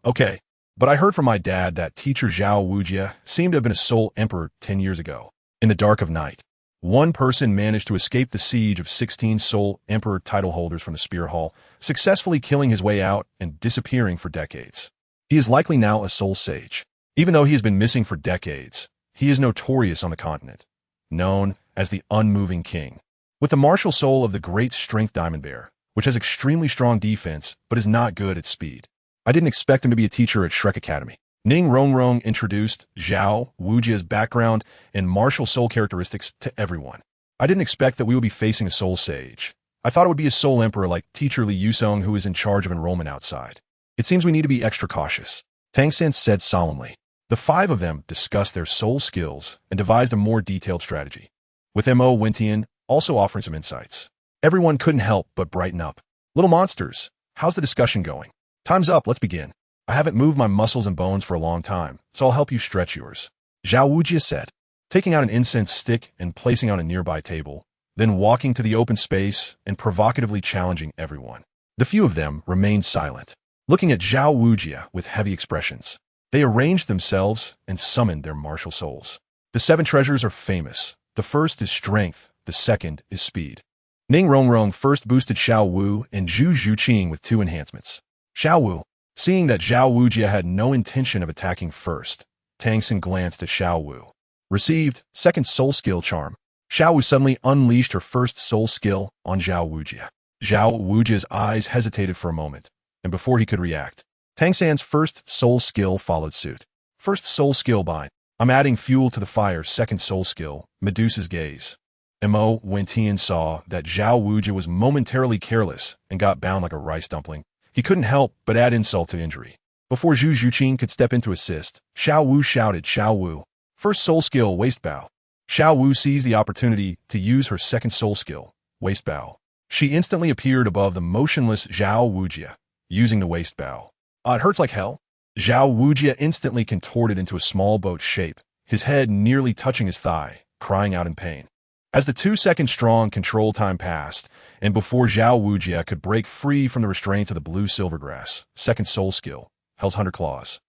Okay. But I heard from my dad that teacher Zhao Wujia seemed to have been a soul emperor 10 years ago. In the dark of night, one person managed to escape the siege of 16 soul emperor title holders from the Spear Hall, successfully killing his way out and disappearing for decades. He is likely now a soul sage. Even though he has been missing for decades, he is notorious on the continent, known as the unmoving king. With the martial soul of the great strength diamond bear, which has extremely strong defense but is not good at speed. I didn't expect him to be a teacher at Shrek Academy. Ning Rongrong introduced Zhao Wujia's background and martial soul characteristics to everyone. I didn't expect that we would be facing a soul sage. I thought it would be a soul emperor like teacher Li Yusong who is in charge of enrollment outside. It seems we need to be extra cautious, Tang San said solemnly. The five of them discussed their soul skills and devised a more detailed strategy, with Mo Wentian also offering some insights. Everyone couldn't help but brighten up. Little monsters, how's the discussion going? Time's up, let's begin. I haven't moved my muscles and bones for a long time, so I'll help you stretch yours, Zhao Wujia said, taking out an incense stick and placing it on a nearby table, then walking to the open space and provocatively challenging everyone. The few of them remained silent, looking at Zhao Wujia with heavy expressions. They arranged themselves and summoned their martial souls. The seven treasures are famous. The first is strength, the second is speed. Ning Rongrong first boosted Xiao Wu and Zhu Zhuqing with 2 enhancements. Xiao Wu, seeing that Zhao Wujia had no intention of attacking first, Tang Xin glanced at Xiao Wu. Received, second soul skill charm. Xiao Wu suddenly unleashed her first soul skill on Zhao Wujia. Zhao Wujia's eyes hesitated for a moment, and before he could react, Tang San's first soul skill followed suit. First soul skill bind. I'm adding fuel to the fire. Second soul skill, Medusa's gaze. Mo Wentian saw that Zhao Wujia was momentarily careless and got bound like a rice dumpling. He couldn't help but add insult to injury. Before Zhu Zhuqing could step in to assist, Xiao Wu shouted, Xiao Wu. First soul skill, waist bow. Xiao Wu seized the opportunity to use her second soul skill, waist bow. She instantly appeared above the motionless Zhao Wujia, using the waist bow. It hurts like hell. Zhao Wujia instantly contorted into a small boat shape, his head nearly touching his thigh, crying out in pain. As the 2-second strong control time passed, and before Zhao Wujia could break free from the restraints of the blue silvergrass, second soul skill, Hell's 100 Claws.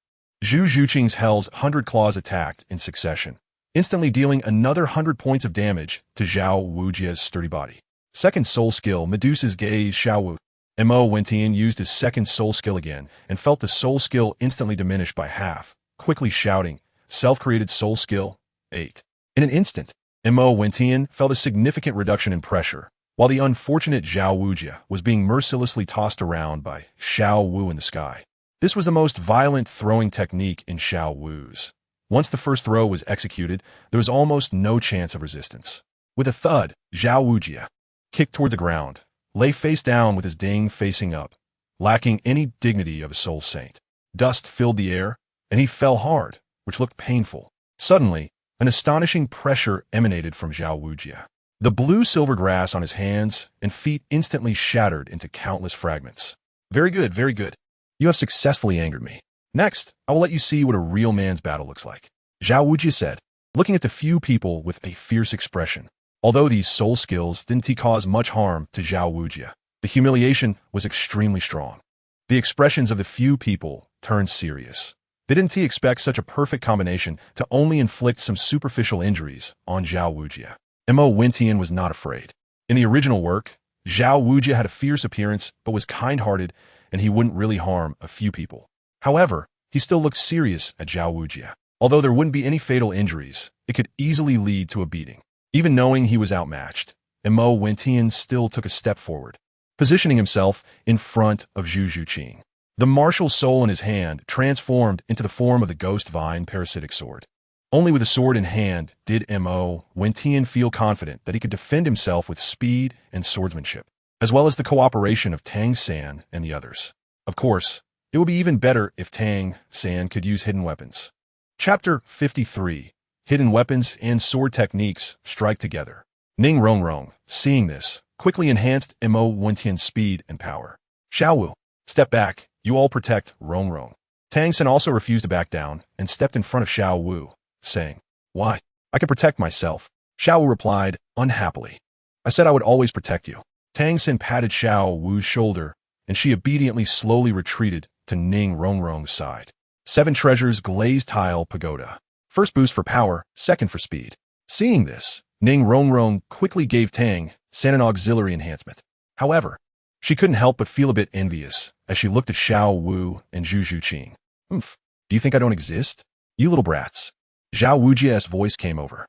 Zhu Zhuqing's Hell's 100 Claws attacked in succession, instantly dealing another 100 points of damage to Zhao Wujia's sturdy body. Second soul skill, Medusa's gaze. Xiao Wu. Mo Wentian used his second soul skill again and felt the soul skill instantly diminish by half, quickly shouting, self-created soul skill, 8. In an instant, Mo Wentian felt a significant reduction in pressure, while the unfortunate Zhao Wujia was being mercilessly tossed around by Xiao Wu in the sky. This was the most violent throwing technique in Xiao Wu's. Once the first throw was executed, there was almost no chance of resistance. With a thud, Zhao Wujia kicked toward the ground, lay face down with his ding facing up, lacking any dignity of a soul saint. Dust filled the air, and he fell hard, which looked painful. Suddenly, an astonishing pressure emanated from Zhao Wujia. The blue silver grass on his hands and feet instantly shattered into countless fragments. Very good, very good. You have successfully angered me. Next, I will let you see what a real man's battle looks like, Zhao Wujia said, looking at the few people with a fierce expression. Although these soul skills didn't cause much harm to Zhao Wujia, the humiliation was extremely strong. The expressions of the few people turned serious. They didn't expect such a perfect combination to only inflict some superficial injuries on Zhao Wujia. Mo Wentian was not afraid. In the original work, Zhao Wujia had a fierce appearance but was kind-hearted, and he wouldn't really harm a few people. However, he still looked serious at Zhao Wujia. Although there wouldn't be any fatal injuries, it could easily lead to a beating. Even knowing he was outmatched, Mo Wentian still took a step forward, positioning himself in front of Zhu Zhuqing. The martial soul in his hand transformed into the form of the ghost vine parasitic sword. Only with the sword in hand did Mo Wentian feel confident that he could defend himself with speed and swordsmanship, as well as the cooperation of Tang San and the others. Of course, it would be even better if Tang San could use hidden weapons. Chapter 53. Hidden weapons and sword techniques strike together. Ning Rongrong, seeing this, quickly enhanced Mo Wentian's speed and power. Xiao Wu, step back. You all protect Rongrong. Tang San also refused to back down and stepped in front of Xiao Wu, saying, Why? I can protect myself. Xiao Wu replied, unhappily. I said I would always protect you. Tang San patted Xiao Wu's shoulder, and she obediently slowly retreated to Ning Rongrong's side. 7 treasures glazed tile pagoda. First boost for power, second for speed. Seeing this, Ning Rongrong quickly gave Tang San an auxiliary enhancement. However, she couldn't help but feel a bit envious as she looked at Xiao Wu and Zhu Zhuqing. Do you think I don't exist? You little brats. Zhao Wujia's voice came over.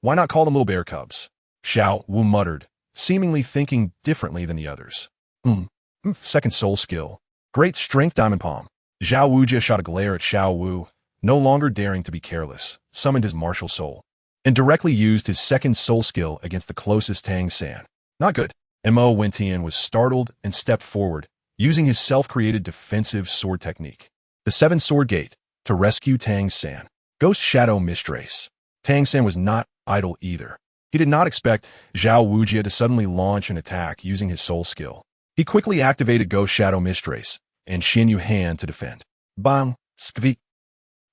Why not call them little bear cubs? Xiao Wu muttered, seemingly thinking differently than the others. Second soul skill. Great strength diamond palm. Zhao Wujia shot a glare at Xiao Wu, no longer daring to be careless, summoned his martial soul, and directly used his second soul skill against the closest Tang San. Not good. Mo Wentian was startled and stepped forward, using his self-created defensive sword technique. The Seven Sword Gate, to rescue Tang San. Ghost Shadow Mistrace. Tang San was not idle either. He did not expect Zhao Wujia to suddenly launch an attack using his soul skill. He quickly activated Ghost Shadow Mistrace and Xin Yu hand to defend. Bang! Skvik!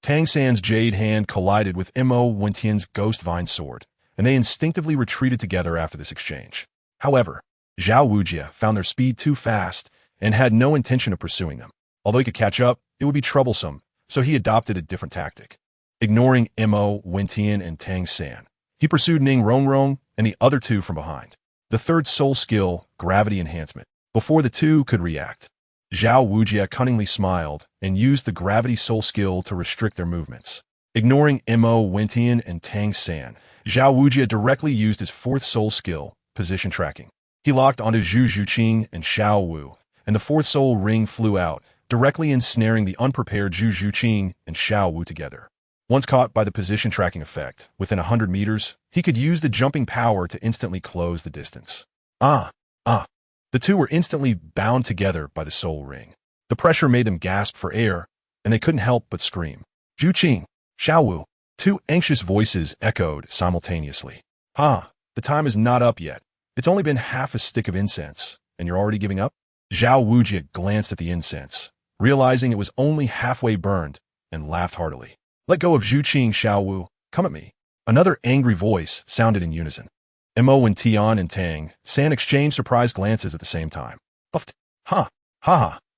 Tang San's jade hand collided with Mo Wentian's Ghost Vine sword, and they instinctively retreated together after this exchange. However, Zhao Wujia found their speed too fast and had no intention of pursuing them. Although he could catch up, it would be troublesome, so he adopted a different tactic. Ignoring Mo Wentian and Tang San, he pursued Ning Rongrong and the other two from behind. The third soul skill, Gravity Enhancement. Before the two could react, Zhao Wujia cunningly smiled and used the Gravity Soul skill to restrict their movements. Ignoring Mo Wentian and Tang San, Zhao Wujia directly used his fourth soul skill, Position Tracking. He locked onto Zhu Zhuqing and Xiao Wu, and the fourth soul ring flew out, directly ensnaring the unprepared Zhu Zhuqing and Xiao Wu together. Once caught by the position tracking effect, within 100 meters, he could use the jumping power to instantly close the distance. The two were instantly bound together by the soul ring. The pressure made them gasp for air, and they couldn't help but scream. Zhuqing, Xiao Wu. Two anxious voices echoed simultaneously. The time is not up yet. It's only been half a stick of incense, and you're already giving up? Zhao Wujia glanced at the incense, realizing it was only halfway burned, and laughed heartily. Let go of Zhuqing, Xiao Wu. Come at me. Another angry voice sounded in unison. Mo Wentian and Tang San exchanged surprised glances at the same time.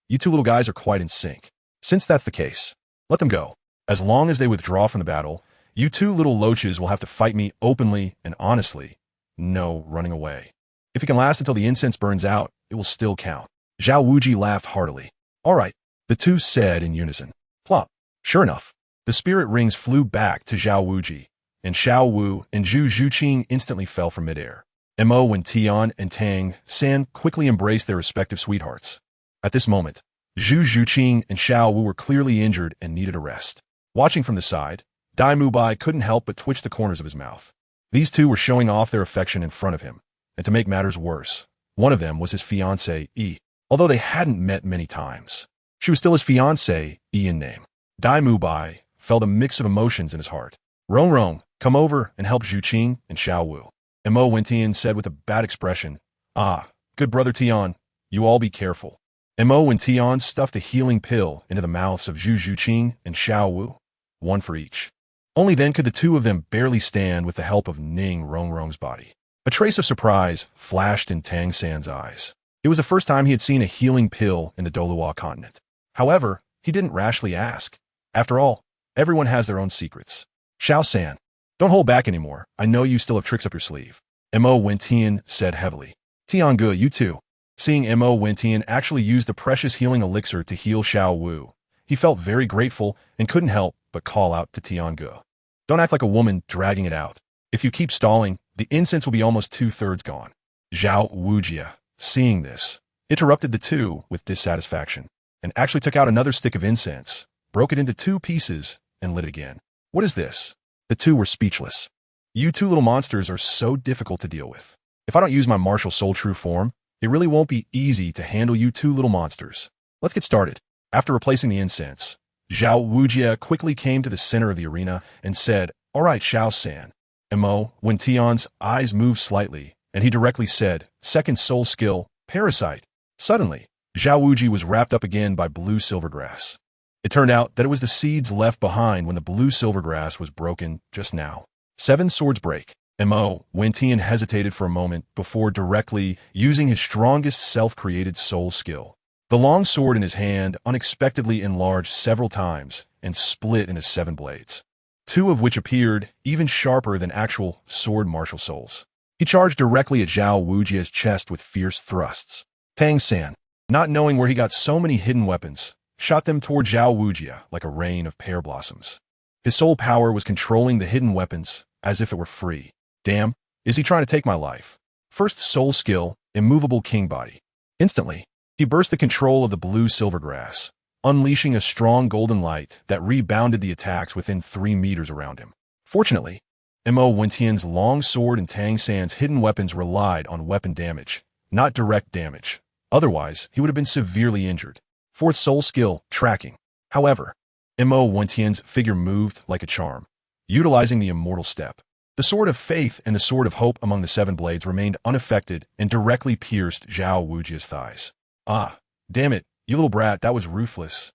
You two little guys are quite in sync. Since that's the case, let them go. As long as they withdraw from the battle, you two little loaches will have to fight me openly and honestly. No running away. If it can last until the incense burns out, it will still count. Zhao Wuji laughed heartily. All right, the two said in unison. Plop. Sure enough, the spirit rings flew back to Zhao Wuji, and Xiao Wu and Zhu Zhuqing instantly fell from midair. Mo Wentian and Tang San quickly embraced their respective sweethearts. At this moment, Zhu Zhuqing and Xiao Wu were clearly injured and needed a rest. Watching from the side, Dai Mubai couldn't help but twitch the corners of his mouth. These two were showing off their affection in front of him, and to make matters worse, one of them was his fiancée, Yi. Although they hadn't met many times, she was still his fiancée, Yi in name. Dai Mubai felt a mix of emotions in his heart. Rong, come over and help Zhuqing and Xiao Wu. Mo Wentian said with a bad expression. Good brother Tian, you all be careful. Mo Wentian stuffed a healing pill into the mouths of Zhu Zhuqing and Xiao Wu, one for each. Only then could the two of them barely stand with the help of Ning Rongrong's body. A trace of surprise flashed in Tang San's eyes. It was the first time he had seen a healing pill in the Douluo continent. However, he didn't rashly ask. After all, everyone has their own secrets. Xiao San, don't hold back anymore. I know you still have tricks up your sleeve. Mo Wentian said heavily. Tiange, you too. Seeing Mo Wentian actually use the precious healing elixir to heal Xiao Wu, he felt very grateful and couldn't help but call out to Tiange. Don't act like a woman dragging it out. If you keep stalling, the incense will be almost 2/3 gone. Zhao Wujia, seeing this, interrupted the two with dissatisfaction, and actually took out another stick of incense, broke it into 2 pieces, and lit it again. What is this? The two were speechless. You two little monsters are so difficult to deal with. If I don't use my MartialSoul true form, it really won't be easy to handle you two little monsters. Let's get started. After replacing the incense, Zhao Wujia quickly came to the center of the arena and said, All right, Xiao San. Mo Wentian's eyes moved slightly, and he directly said, Second soul skill, Parasite. Suddenly, Zhao Wuji was wrapped up again by blue silvergrass. It turned out that it was the seeds left behind when the blue silvergrass was broken just now. 7 swords break. Mo Wentian hesitated for a moment before directly using his strongest self-created soul skill. The long sword in his hand unexpectedly enlarged several times and split into 7 blades, 2 of which appeared even sharper than actual sword MartialSouls. He charged directly at Zhao Wujia's chest with fierce thrusts. Tang San, not knowing where he got so many hidden weapons, shot them toward Zhao Wujia like a rain of pear blossoms. His soul power was controlling the hidden weapons as if it were free. Damn, is he trying to take my life? First soul skill, immovable king body. Instantly, he burst the control of the blue silver grass, unleashing a strong golden light that rebounded the attacks within 3 meters around him. Fortunately, Mo Wentian's long sword and Tang San's hidden weapons relied on weapon damage, not direct damage. Otherwise, he would have been severely injured. Fourth soul skill, tracking. However, Mo Wentian's figure moved like a charm, utilizing the immortal step. The sword of faith and the sword of hope among the 7 blades remained unaffected and directly pierced Zhao Wujia's thighs. Ah, damn it, you little brat, that was ruthless.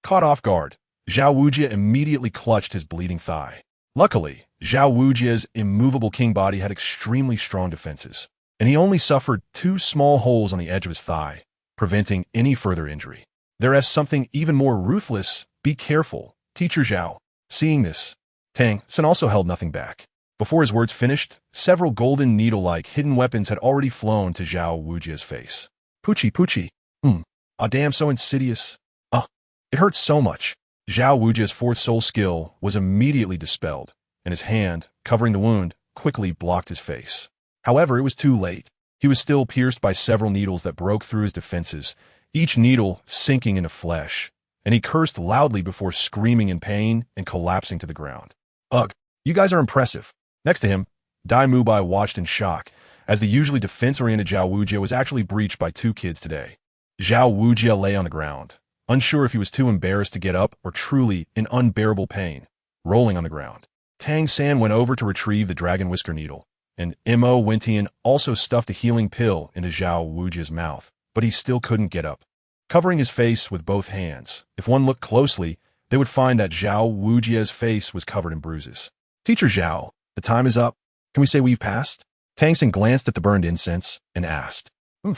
Caught off guard, Zhao Wujia immediately clutched his bleeding thigh. Luckily, Zhao Wujia's immovable king body had extremely strong defenses, and he only suffered 2 small holes on the edge of his thigh, preventing any further injury. There is something even more ruthless. Be careful, Teacher Zhao. Seeing this, Tang San also held nothing back. Before his words finished, several golden needle-like hidden weapons had already flown to Zhao Wujia's face. Poochie. Ah, damn, so insidious. It hurts so much. Zhao Wujia's fourth soul skill was immediately dispelled, and his hand, covering the wound, quickly blocked his face. However, it was too late. He was still pierced by several needles that broke through his defenses, each needle sinking into flesh, and he cursed loudly before screaming in pain and collapsing to the ground. Ugh, you guys are impressive. Next to him, Dai Mubai watched in shock, as the usually defense-oriented Zhao Wujia was actually breached by 2 kids today. Zhao Wujia lay on the ground, unsure if he was too embarrassed to get up or truly in unbearable pain, rolling on the ground. Tang San went over to retrieve the dragon whisker needle, and Mo Wentian also stuffed a healing pill into Zhao Wujia's mouth, but he still couldn't get up. Covering his face with both hands, if one looked closely, they would find that Zhao Wujia's face was covered in bruises. Teacher Zhao, the time is up. Can we say we've passed? Tang San glanced at the burned incense and asked, There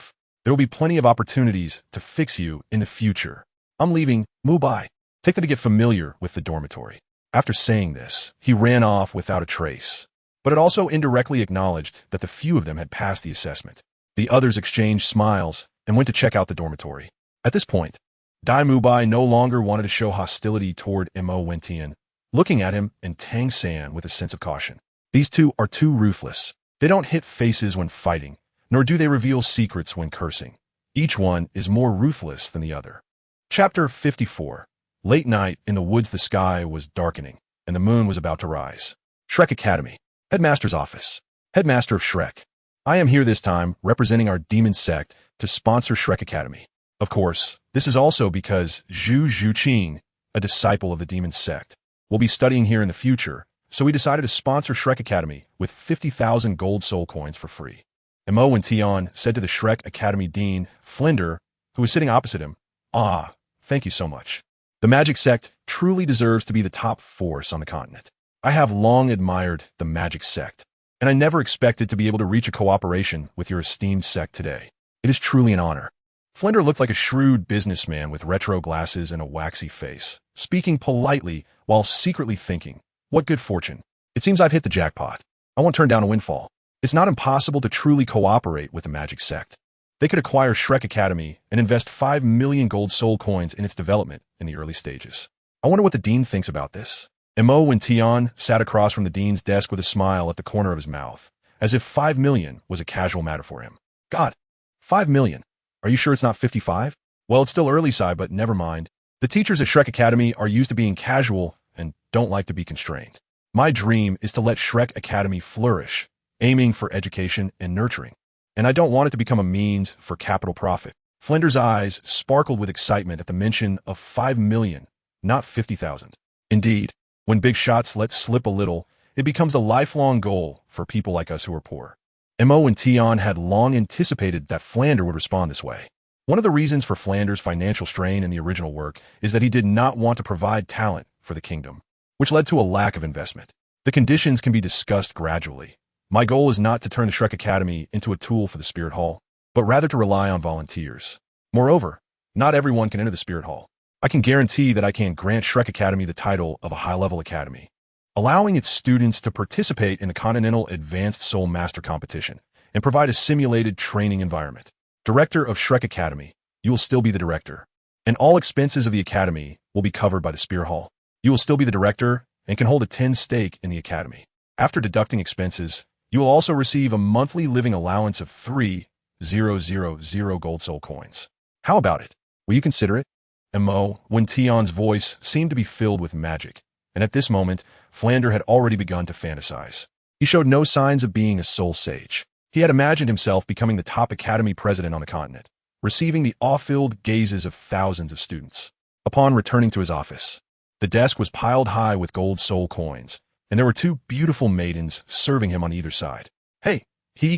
will be plenty of opportunities to fix you in the future. I'm leaving, Mubai. Take them to get familiar with the dormitory. After saying this, he ran off without a trace. But it also indirectly acknowledged that the few of them had passed the assessment. The others exchanged smiles and went to check out the dormitory. At this point, Dai Mubai no longer wanted to show hostility toward Mo Wentian, looking at him and Tang San with a sense of caution. These two are too ruthless. They don't hit faces when fighting, nor do they reveal secrets when cursing. Each one is more ruthless than the other. Chapter 54. Late night, in the woods the sky was darkening, and the moon was about to rise. Shrek Academy. Headmaster's office. Headmaster of Shrek. I am here this time, representing our demon sect, to sponsor Shrek Academy. Of course, this is also because Zhu Zhuqing, a disciple of the demon sect, will be studying here in the future, so we decided to sponsor Shrek Academy with 50,000 gold soul coins for free. Mo Wentian said to the Shrek Academy Dean, Flinder, who was sitting opposite him, Ah, thank you so much. The magic sect truly deserves to be the top force on the continent. I have long admired the magic sect, and I never expected to be able to reach a cooperation with your esteemed sect today. It is truly an honor. Flinder looked like a shrewd businessman with retro glasses and a waxy face, speaking politely while secretly thinking, what good fortune. It seems I've hit the jackpot. I won't turn down a windfall. It's not impossible to truly cooperate with the magic sect. They could acquire Shrek Academy and invest 5 million gold soul coins in its development in the early stages. I wonder what the dean thinks about this. Mo Wentian sat across from the dean's desk with a smile at the corner of his mouth, as if 5 million was a casual matter for him. God, 5 million. Are you sure it's not 55? Well, it's still early, Sai, but never mind. The teachers at Shrek Academy are used to being casual and don't like to be constrained. My dream is to let Shrek Academy flourish, aiming for education and nurturing. And I don't want it to become a means for capital profit. Flinder's eyes sparkled with excitement at the mention of 5 million, not 50,000. Indeed, when big shots let slip a little, it becomes a lifelong goal for people like us who are poor. Mo Wentian had long anticipated that Flander would respond this way. One of the reasons for Flander's financial strain in the original work is that he did not want to provide talent for the kingdom, which led to a lack of investment. The conditions can be discussed gradually. My goal is not to turn the Shrek Academy into a tool for the Spirit Hall, but rather to rely on volunteers. Moreover, not everyone can enter the Spirit Hall. I can guarantee that I can grant Shrek Academy the title of a high-level academy, allowing its students to participate in the Continental Advanced Soul Master Competition and provide a simulated training environment. Director of Shrek Academy, you will still be the director, and all expenses of the academy will be covered by the Spirit Hall. You will still be the director and can hold a 10 stake in the academy. After deducting expenses, You will also receive a monthly living allowance of 3,000 gold soul coins. How about it? Will you consider it? When Tion's voice seemed to be filled with magic, and at this moment, Flander had already begun to fantasize. He showed no signs of being a soul sage. He had imagined himself becoming the top academy president on the continent, receiving the awe-filled gazes of thousands of students. Upon returning to his office, the desk was piled high with gold soul coins, and there were two beautiful maidens serving him on either side. Hey,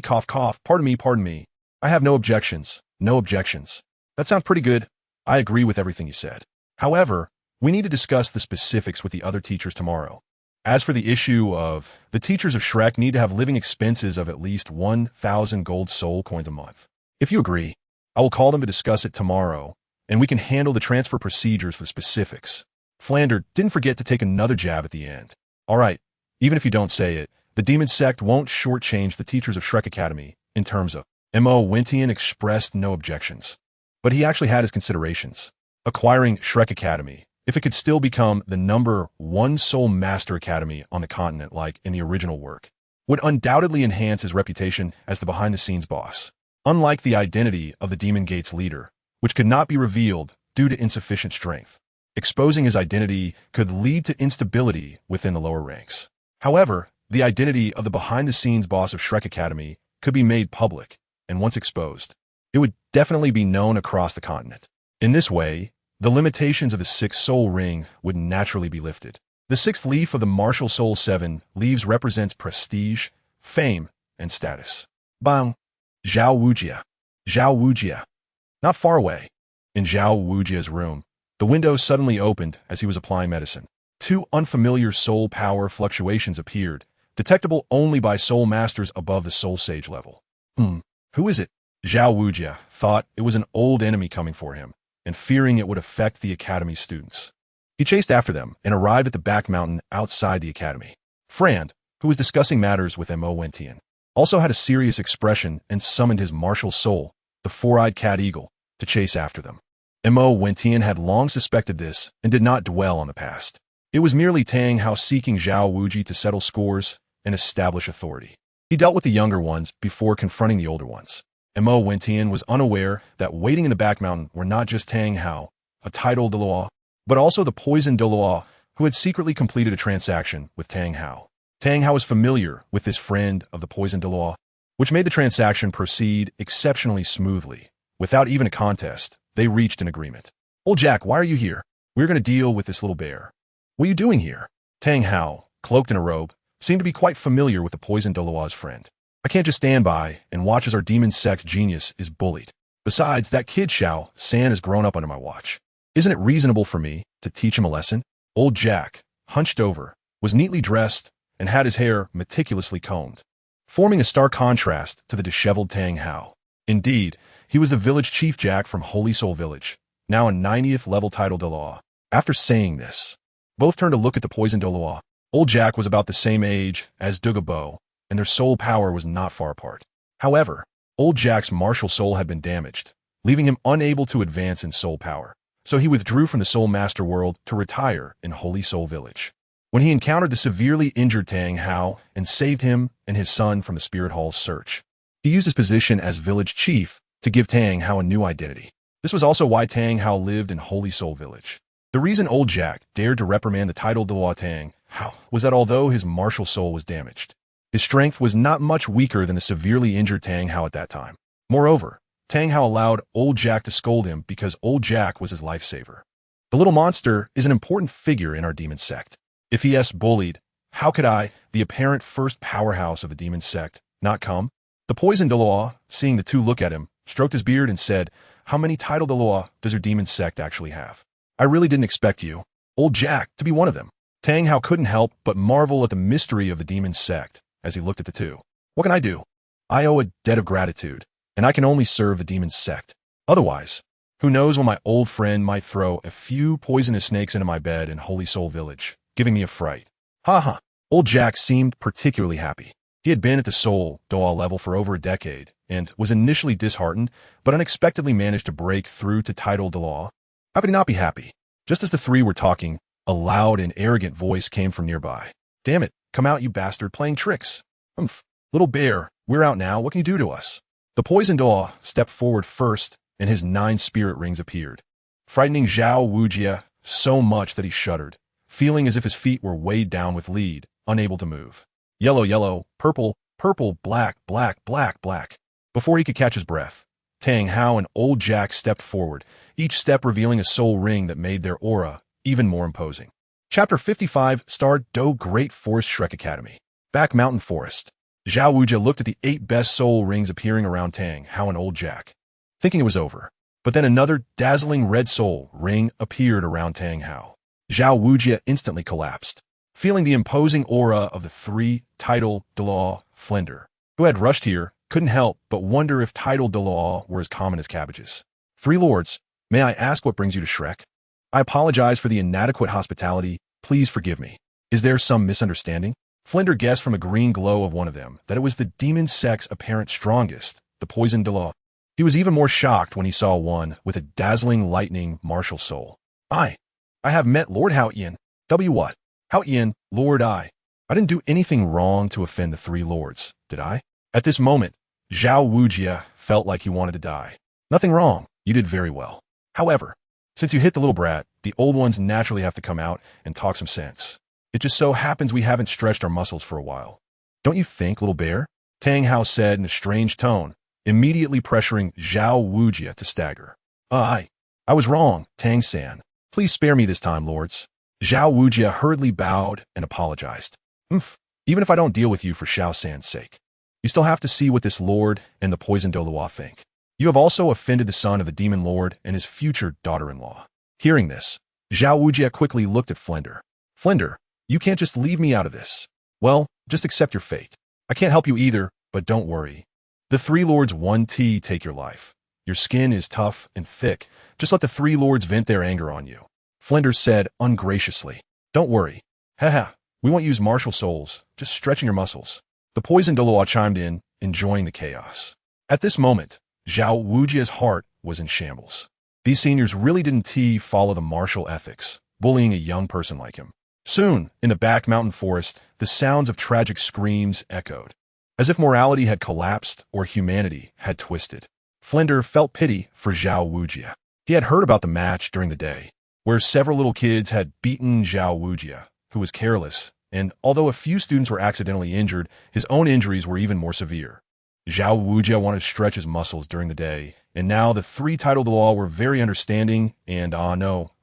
cough, pardon me. I have no objections. That sounds pretty good. I agree with everything you said. However, we need to discuss the specifics with the other teachers tomorrow. As for the issue of the teachers of Shrek need to have living expenses of at least 1,000 gold soul coins a month. If you agree, I will call them to discuss it tomorrow, and we can handle the transfer procedures for the specifics. Flander didn't forget to take another jab at the end. All right, even if you don't say it, the demon sect won't shortchange the teachers of Shrek Academy in terms of Wentian expressed no objections. But he actually had his considerations. Acquiring Shrek Academy, if it could still become the #1 Soul Master Academy on the continent like in the original work, would undoubtedly enhance his reputation as the behind-the-scenes boss. Unlike the identity of the Demon Gate's leader, which could not be revealed due to insufficient strength, exposing his identity could lead to instability within the lower ranks. However, the identity of the behind-the-scenes boss of Shrek Academy could be made public, and once exposed, it would definitely be known across the continent. In this way, the limitations of the sixth soul ring would naturally be lifted. The sixth leaf of the MartialSoul 7 leaves represents prestige, fame, and status. Bang! Zhao Wujia. Not far away, in Zhao Wujia's room, the window suddenly opened as he was applying medicine. Two unfamiliar soul power fluctuations appeared, detectable only by soul masters above the soul sage level. Who is it? Zhao Wujia thought it was an old enemy coming for him, and fearing it would affect the academy's students. He chased after them and arrived at the back mountain outside the academy. Frand, who was discussing matters with Wentian, also had a serious expression and summoned his martial soul, the four-eyed cat eagle, to chase after them. Wentian had long suspected this and did not dwell on the past. It was merely Tang Hao seeking Zhao Wuji to settle scores and establish authority. He dealt with the younger ones before confronting the older ones. Wentian was unaware that waiting in the back mountain were not just Tang Hao, a titled Douluo, but also the poisoned Douluo, who had secretly completed a transaction with Tang Hao. Tang Hao was familiar with this friend of the poisoned Douluo, which made the transaction proceed exceptionally smoothly. Without even a contest, they reached an agreement. Old Jack, why are you here? We're going to deal with this little bear. What are you doing here? Tang Hao, cloaked in a robe, seemed to be quite familiar with the poisoned Douluo's friend. I can't just stand by and watch as our demon sect genius is bullied. Besides, that kid Xiao San has grown up under my watch. Isn't it reasonable for me to teach him a lesson? Old Jack, hunched over, was neatly dressed and had his hair meticulously combed, forming a stark contrast to the disheveled Tang Hao. Indeed, he was the village chief Jack from Holy Soul Village, now a 90th level title Douluo. After saying this, both turned to look at the poisoned Douluo. Old Jack was about the same age as Douluo, and their soul power was not far apart. However, Old Jack's martial soul had been damaged, leaving him unable to advance in soul power, so he withdrew from the Soul Master world to retire in Holy Soul Village. When he encountered the severely injured Tang Hao and saved him and his son from the Spirit Hall's search, he used his position as village chief to give Tang Hao a new identity. This was also why Tang Hao lived in Holy Soul Village. The reason Old Jack dared to reprimand the titled Douluo Tang Hao was that although his martial soul was damaged, his strength was not much weaker than the severely injured Tang Hao at that time. Moreover, Tang Hao allowed Old Jack to scold him because Old Jack was his lifesaver. The little monster is an important figure in our demon sect. If he is bullied, how could I, the apparent first powerhouse of the demon sect, not come? The poisoned Douluo, seeing the two look at him, stroked his beard and said, "How many titled Douluo does your demon sect actually have? I really didn't expect you, Old Jack, to be one of them." Tang Hao couldn't help but marvel at the mystery of the demon sect as he looked at the two. What can I do? I owe a debt of gratitude, and I can only serve the demon sect. Otherwise, who knows when my old friend might throw a few poisonous snakes into my bed in Holy Soul Village, giving me a fright. Ha. Old Jack seemed particularly happy. He had been at the Soul Douluo level for over a decade, and was initially disheartened, but unexpectedly managed to break through to title Douluo. How could he not be happy? Just as the three were talking, a loud and arrogant voice came from nearby. "Damn it, come out, you bastard, playing tricks." Little bear, we're out now. What can you do to us? The poisoned Douluo stepped forward first, and his 9 spirit rings appeared, frightening Zhao Wujia so much that he shuddered, feeling as if his feet were weighed down with lead, unable to move. Yellow, yellow, purple, purple, black, black, black, black. Before he could catch his breath, Tang Hao and Old Jack stepped forward, each step revealing a soul ring that made their aura even more imposing. Chapter 55, Star Do Great Forest Shrek Academy. Back Mountain Forest. Zhao Wujia looked at the 8 best soul rings appearing around Tang Hao and Old Jack, thinking it was over. But then another dazzling red soul ring appeared around Tang Hao. Zhao Wujia instantly collapsed, feeling the imposing aura of the 3 title Douluo Flender, who had rushed here, couldn't help but wonder if title Douluo were as common as cabbages. 3 lords, may I ask what brings you to Shrek? I apologize for the inadequate hospitality. Please forgive me. Is there some misunderstanding? Flender guessed from a green glow of one of them that it was the demon sect's apparent strongest, the poisoned Douluo. He was even more shocked when he saw one with a dazzling lightning MartialSoul. I have met Lord Hao Ian. W what? Hao Ian, Lord I didn't do anything wrong to offend the 3 lords, did I? At this moment, Zhao Wujia felt like he wanted to die. Nothing wrong. You did very well. However, since you hit the little brat, the old ones naturally have to come out and talk some sense. It just so happens we haven't stretched our muscles for a while. Don't you think, little bear? Tang Hao said in a strange tone, immediately pressuring Zhao Wujia to stagger. I was wrong, Tang-san. Please spare me this time, lords. Zhao Wujia hurriedly bowed and apologized. Even if I don't deal with you for Xiao-san's sake, you still have to see what this lord and the poisoned Douluo think. You have also offended the son of the demon lord and his future daughter-in-law. Hearing this, Zhao Wujia quickly looked at Flender. Flender, you can't just leave me out of this. Well, just accept your fate. I can't help you either, but don't worry. The 3 lords 1T take your life. Your skin is tough and thick. Just let the 3 lords vent their anger on you. Flender said ungraciously. Don't worry. Haha, we won't use martial souls, just stretching your muscles. The poisoned Douluo chimed in, enjoying the chaos. At this moment, Zhao Wujia's heart was in shambles. These seniors really didn't follow the martial ethics, bullying a young person like him. Soon, in the back mountain forest, the sounds of tragic screams echoed, as if morality had collapsed or humanity had twisted. Flender felt pity for Zhao Wujia. He had heard about the match during the day, where several little kids had beaten Zhao Wujia, who was careless, and although a few students were accidentally injured, his own injuries were even more severe. Zhao Wujia wanted to stretch his muscles during the day, and now the 3 titled Douluo were very understanding and,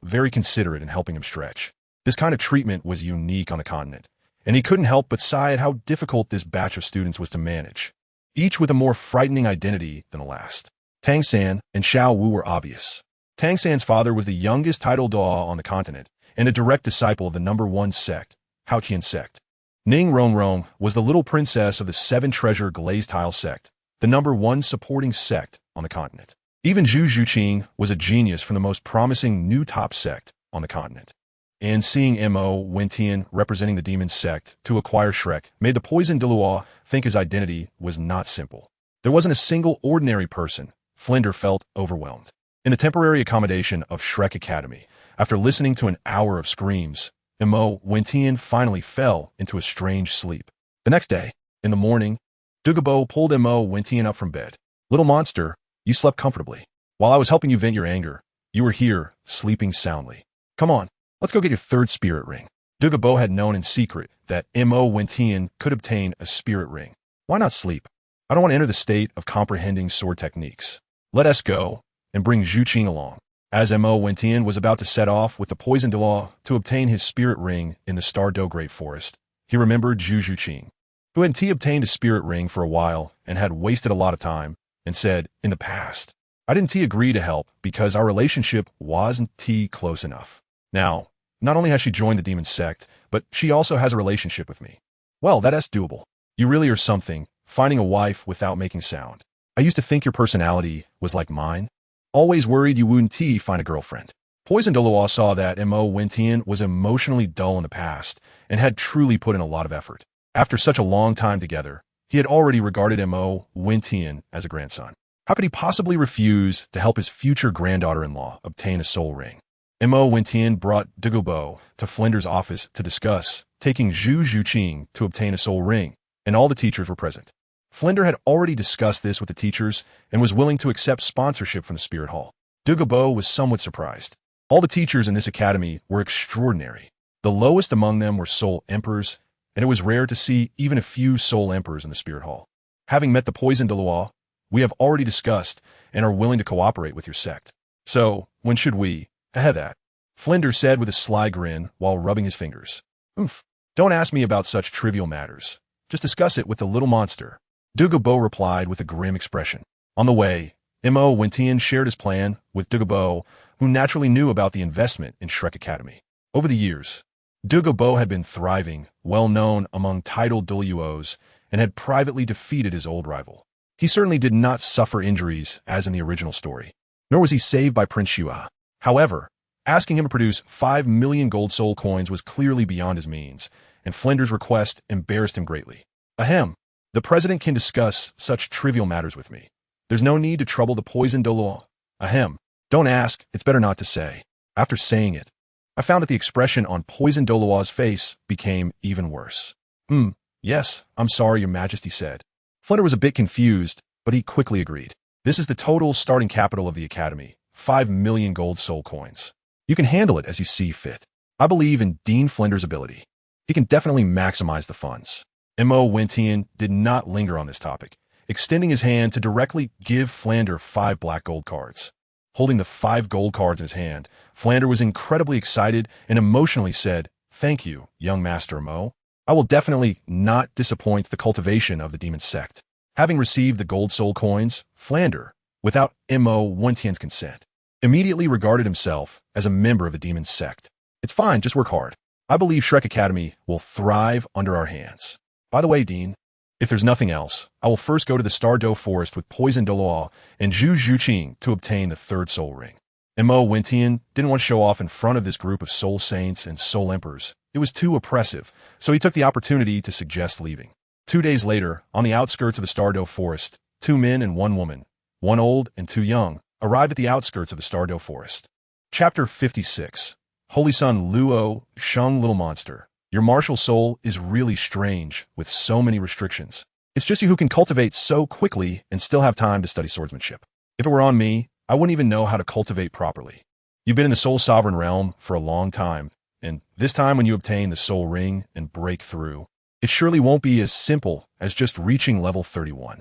very considerate in helping him stretch. This kind of treatment was unique on the continent, and he couldn't help but sigh at how difficult this batch of students was to manage, each with a more frightening identity than the last. Tang-san and Xiao Wu were obvious. Tang-san's father was the youngest titled Douluo on the continent, and a direct disciple of the #1 sect, Haoqian sect. Ning Rongrong was the little princess of the 7-treasure glazed tile sect, the #1 supporting sect on the continent. Even Zhu Zhuqing was a genius from the most promising new top sect on the continent. And seeing Mo Wentian representing the demon sect to acquire Shrek made the poisoned Douluo think his identity was not simple. There wasn't a single ordinary person. Flender felt overwhelmed. In the temporary accommodation of Shrek Academy, after listening to an hour of screams, Mo Wentian finally fell into a strange sleep. The next day, in the morning, Douluo pulled Mo Wentian up from bed. Little monster, you slept comfortably. While I was helping you vent your anger, you were here, sleeping soundly. Come on, let's go get your 3rd spirit ring. Douluo had known in secret that Mo Wentian could obtain a spirit ring. Why not sleep? I don't want to enter the state of comprehending sword techniques. Let us go, and bring Zhuqing along. As Mo Wentian was about to set off with the poisoned Douluo to obtain his spirit ring in the Star Do Great Forest, he remembered Zhu Zhuqing, who had obtained a spirit ring for a while and had wasted a lot of time, and said, in the past, I didn't agree to help because our relationship wasn't close enough. Now, not only has she joined the demon sect, but she also has a relationship with me. Well, that's doable. You really are something, finding a wife without making sound. I used to think your personality was like mine. Always worried you wouldn't find a girlfriend. Poisoned Douluo saw that Mo Wentian was emotionally dull in the past and had truly put in a lot of effort. After such a long time together, he had already regarded Mo Wentian as a grandson. How could he possibly refuse to help his future granddaughter-in-law obtain a soul ring? Mo Wentian brought Douluo to Flender's office to discuss taking Zhu Zhuqing to obtain a soul ring, and all the teachers were present. Flinder had already discussed this with the teachers and was willing to accept sponsorship from the Spirit Hall. Douluo was somewhat surprised. All the teachers in this academy were extraordinary. The lowest among them were Soul Emperors, and it was rare to see even a few Soul Emperors in the Spirit Hall. Having met the Poison Douluo, we have already discussed and are willing to cooperate with your sect. So, when should we have that? Flinder said with a sly grin while rubbing his fingers. Oomph. Don't ask me about such trivial matters. Just discuss it with the little monster. Douluo replied with a grim expression. On the way, Mo Wentian shared his plan with Douluo, who naturally knew about the investment in Shrek Academy. Over the years, Douluo had been thriving, well known among titled Douluos, and had privately defeated his old rival. He certainly did not suffer injuries as in the original story, nor was he saved by Prince Xue. However, asking him to produce 5 million gold soul coins was clearly beyond his means, and Flinder's request embarrassed him greatly. Ahem, the president can discuss such trivial matters with me. There's no need to trouble the Poison Douluo. Ahem, don't ask, it's better not to say. After saying it, I found that the expression on Poison Douluo's face became even worse. Yes, I'm sorry, Your Majesty said. Flinder was a bit confused, but he quickly agreed. This is the total starting capital of the Academy, 5 million gold soul coins. You can handle it as you see fit. I believe in Dean Flinder's ability. He can definitely maximize the funds. Mo Wentian did not linger on this topic, extending his hand to directly give Flinder 5 black gold cards. Holding the 5 gold cards in his hand, Flinder was incredibly excited and emotionally said, "Thank you, young Master Mo. I will definitely not disappoint the cultivation of the demon sect." Having received the gold soul coins, Flinder, without Mo Wentian's consent, immediately regarded himself as a member of the demon sect. It's fine, just work hard. I believe Shrek Academy will thrive under our hands. By the way, Dean, if there's nothing else, I will first go to the Stardow Forest with Poison Douluo and Zhu Zhuqing to obtain the 3rd soul ring. Mo Wentian didn't want to show off in front of this group of soul saints and soul emperors. It was too oppressive, so he took the opportunity to suggest leaving. 2 days later, on the outskirts of the Stardow Forest, 2 men and 1 woman, 1 old and 2 young, arrived at the outskirts of the Stardow Forest. Chapter 56. Holy Son Luo, Sheng Little Monster. Your martial soul is really strange, with so many restrictions. It's just you who can cultivate so quickly and still have time to study swordsmanship. If it were on me, I wouldn't even know how to cultivate properly. You've been in the Soul Sovereign realm for a long time, and this time when you obtain the soul ring and break through, it surely won't be as simple as just reaching level 31.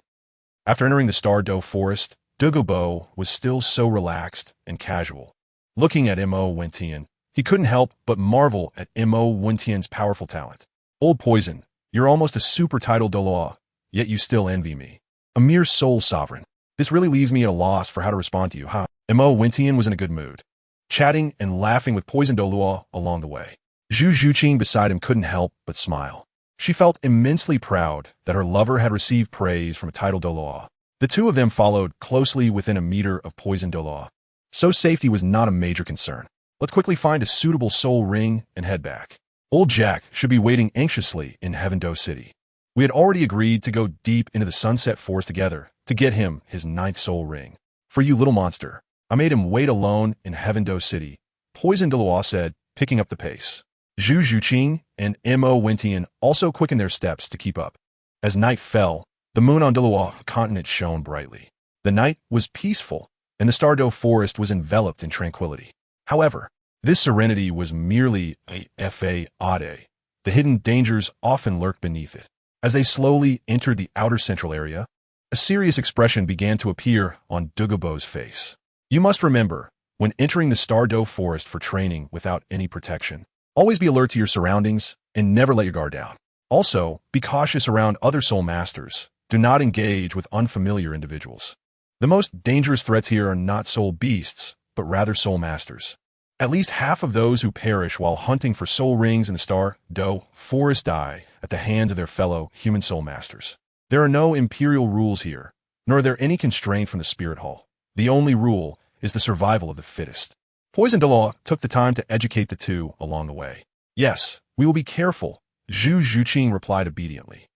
After entering the Stardow Forest, Douluo was still so relaxed and casual. Looking at Mo Wentian, he couldn't help but marvel at Mo Wentian's powerful talent. Old Poison, you're almost a super title Douluo, yet you still envy me. A mere soul sovereign. This really leaves me at a loss for how to respond to you, huh? Mo Wentian was in a good mood, chatting and laughing with Poison Douluo along the way. Zhu Zhuqing beside him couldn't help but smile. She felt immensely proud that her lover had received praise from a title Douluo. The two of them followed closely within a meter of Poison Douluo, so safety was not a major concern. Let's quickly find a suitable soul ring and head back. Old Jack should be waiting anxiously in Heavendoe City. We had already agreed to go deep into the Sunset Forest together to get him his 9th soul ring. For you, little monster, I made him wait alone in Heavendoe City, Poison Douluo said, picking up the pace. Zhu Zhuqing and Mo Wentian also quickened their steps to keep up. As night fell, the moon on Douluo continent shone brightly. The night was peaceful, and the Stardow Forest was enveloped in tranquility. However, this serenity was merely a facade. The hidden dangers often lurked beneath it. As they slowly entered the outer central area, a serious expression began to appear on Douluo's face. You must remember, when entering the Stardow Forest for training without any protection, always be alert to your surroundings and never let your guard down. Also, be cautious around other soul masters. Do not engage with unfamiliar individuals. The most dangerous threats here are not soul beasts, but rather soul masters. At least half of those who perish while hunting for soul rings in the Stardow Forest die at the hands of their fellow human soul masters. There are no imperial rules here, nor are there any constraint from the Spirit Hall. The only rule is the survival of the fittest. Poison Douluo took the time to educate the two along the way. Yes, we will be careful, Zhu Zhuqing replied obediently.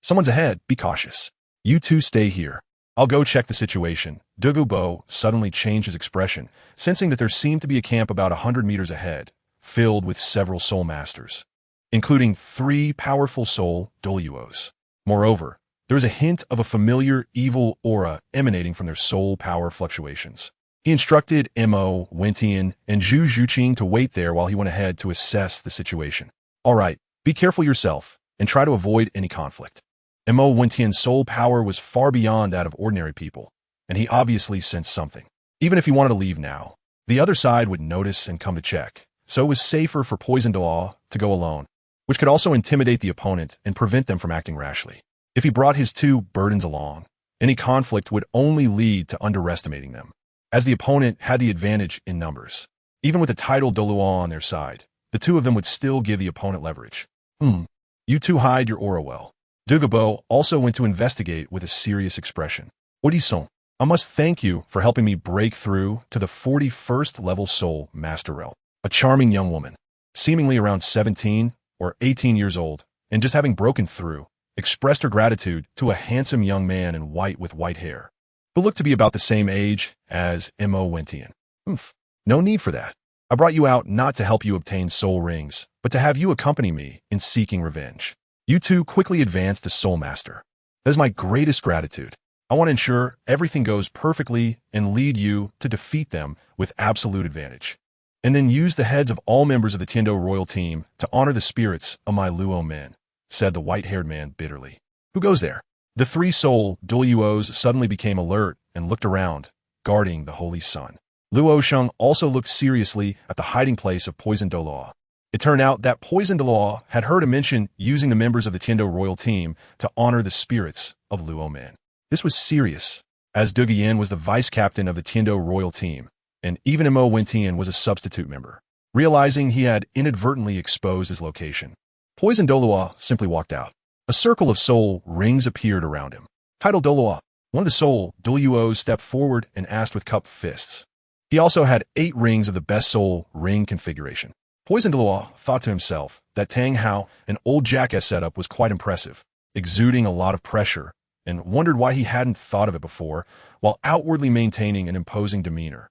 Someone's ahead, be cautious. You two stay here. I'll go check the situation. Douluo suddenly changed his expression, sensing that there seemed to be a camp about 100 meters ahead, filled with several soul masters, including 3 powerful soul Douluos. Moreover, There was a hint of a familiar evil aura emanating from their soul power fluctuations. He instructed Mo Wentian and Zhu Zhuqing to wait there while he went ahead to assess the situation. All right, be careful yourself and try to avoid any conflict. Mo Wentian's soul power was far beyond that of ordinary people, and he obviously sensed something. Even if he wanted to leave now, the other side would notice and come to check, so it was safer for Poison Douluo to go alone, which could also intimidate the opponent and prevent them from acting rashly. If he brought his two burdens along, any conflict would only lead to underestimating them, as the opponent had the advantage in numbers. Even with the title Douluo on their side, the two of them would still give the opponent leverage. You two hide your aura well. Douluo also went to investigate with a serious expression. Odison, I must thank you for helping me break through to the 41st level Soul Master realm. A charming young woman, seemingly around 17 or 18 years old, and just having broken through, expressed her gratitude to a handsome young man in white with white hair, who looked to be about the same age as Mo Wentian. No need for that. I brought you out not to help you obtain soul rings, but to have you accompany me in seeking revenge. You two quickly advanced to Soul Master. That is my greatest gratitude. I want to ensure everything goes perfectly and lead you to defeat them with absolute advantage. And then use the heads of all members of the Tiando royal team to honor the spirits of my Luo men, said the white-haired man bitterly. Who goes there? The three soul Douluos suddenly became alert and looked around, guarding the holy sun. Luo Sheng also looked seriously at the hiding place of Poison Douluo. It turned out that Poison Douluo had heard a mention using the members of the Tiando royal team to honor the spirits of Luo men. This was serious, as Douluo was the vice-captain of the Tiando royal team, and even Mo Wentian was a substitute member. Realizing he had inadvertently exposed his location, Poison Douluo simply walked out. A circle of soul rings appeared around him. Title Douluo. One of the soul Douluos stepped forward and asked with cupped fists. He also had 8 rings of the best soul ring configuration. Poison Douluo thought to himself that Tang Hao, an old jackass setup, was quite impressive, exuding a lot of pressure, and wondered why he hadn't thought of it before, while outwardly maintaining an imposing demeanor.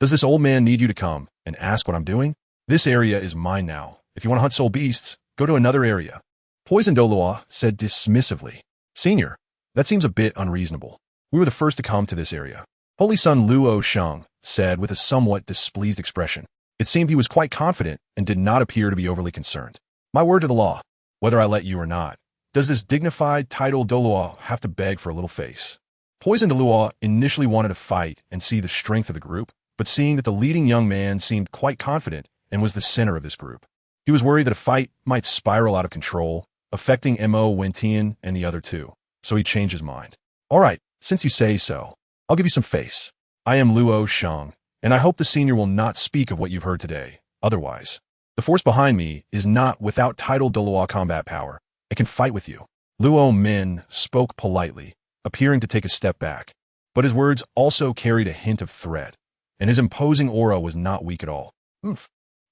Does this old man need you to come and ask what I'm doing? This area is mine now. If you want to hunt soul beasts, go to another area. Poison Douluo said dismissively. Senior, that seems a bit unreasonable. We were the first to come to this area. Holy Son Luo Sheng said with a somewhat displeased expression. It seemed he was quite confident and did not appear to be overly concerned. My word to the law, whether I let you or not, does this dignified title Douluo have to beg for a little face? Poison Douluo initially wanted to fight and see the strength of the group, but seeing that the leading young man seemed quite confident and was the center of this group, he was worried that a fight might spiral out of control, affecting Mo Wentian and the other two, so he changed his mind. All right, since you say so, I'll give you some face. I am Luo Sheng, and I hope the senior will not speak of what you've heard today. Otherwise, the force behind me is not without title Douluo combat power. It can fight with you. Luo Min spoke politely, appearing to take a step back, but his words also carried a hint of threat, and his imposing aura was not weak at all.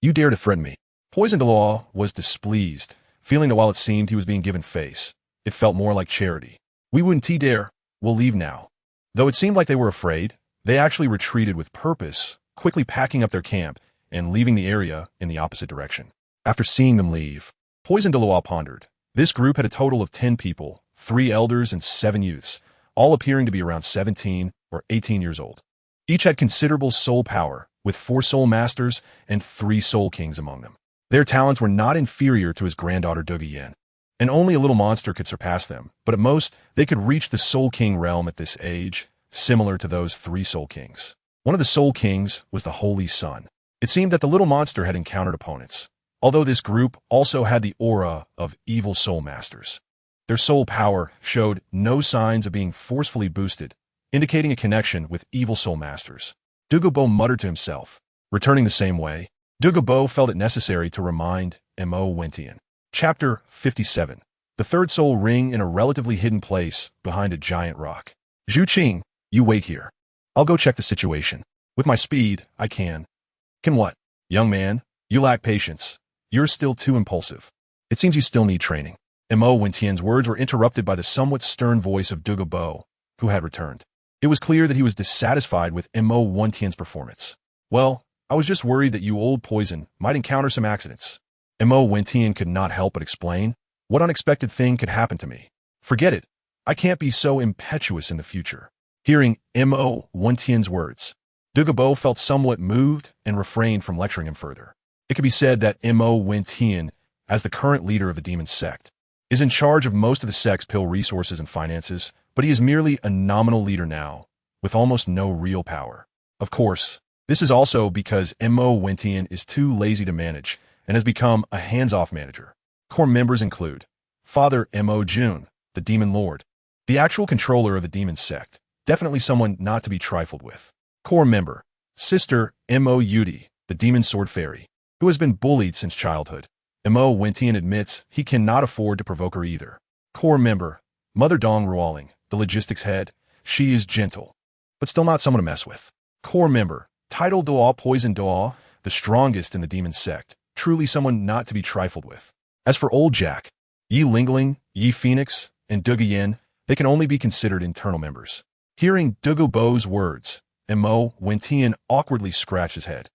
You dare to threaten me? Poison Douluo was displeased, feeling that while it seemed he was being given face, it felt more like charity. We wouldn't dare. We'll leave now. Though it seemed like they were afraid, they actually retreated with purpose, quickly packing up their camp and leaving the area in the opposite direction. After seeing them leave, Poison Douluo pondered. This group had a total of 10 people, 3 elders and 7 youths, all appearing to be around 17 or 18 years old. Each had considerable soul power, with 4 soul masters and 3 soul kings among them. Their talents were not inferior to his granddaughter Douluo, and only a little monster could surpass them, but at most, they could reach the Soul King realm at this age, similar to those 3 Soul Kings. One of the Soul Kings was the Holy Sun. It seemed that the little monster had encountered opponents, although this group also had the aura of evil soul masters. Their soul power showed no signs of being forcefully boosted, indicating a connection with evil soul masters. Douluo muttered to himself. Returning the same way, Douluo felt it necessary to remind Mo Wentian. Chapter 57. The third soul ring in a relatively hidden place behind a giant rock. Zhuqing, you wait here. I'll go check the situation. With my speed, I can. Can what? Young man, you lack patience. You're still too impulsive. It seems you still need training. Mo Wentian's words were interrupted by the somewhat stern voice of Douluo, who had returned. It was clear that he was dissatisfied with Mo Wentian's performance. Well, I was just worried that you old poison might encounter some accidents. Mo Wentian could not help but explain. What unexpected thing could happen to me? Forget it. I can't be so impetuous in the future. Hearing Mo Wentian's words, Douluo felt somewhat moved and refrained from lecturing him further. It could be said that Mo Wentian, as the current leader of the demon sect, is in charge of most of the sect's pill resources and finances, but he is merely a nominal leader now, with almost no real power. Of course, this is also because Mo Wentian is too lazy to manage and has become a hands-off manager. Core members include Father Mo Jun, the Demon Lord, the actual controller of the demon sect, definitely someone not to be trifled with. Core member, Sister Mo Yudi, the Demon Sword Fairy, who has been bullied since childhood. Mo Wentian admits he cannot afford to provoke her either. Core member, Mother Dong Ruoling, the logistics head. She is gentle, but still not someone to mess with. Core member, Title Douluo Poison Douluo, the strongest in the demon sect, truly someone not to be trifled with. As for Old Jack, Yi Lingling, Yi Phoenix, and Dugu Yin, they can only be considered internal members. Hearing Douluo's words, Mo Wentian awkwardly scratched his head.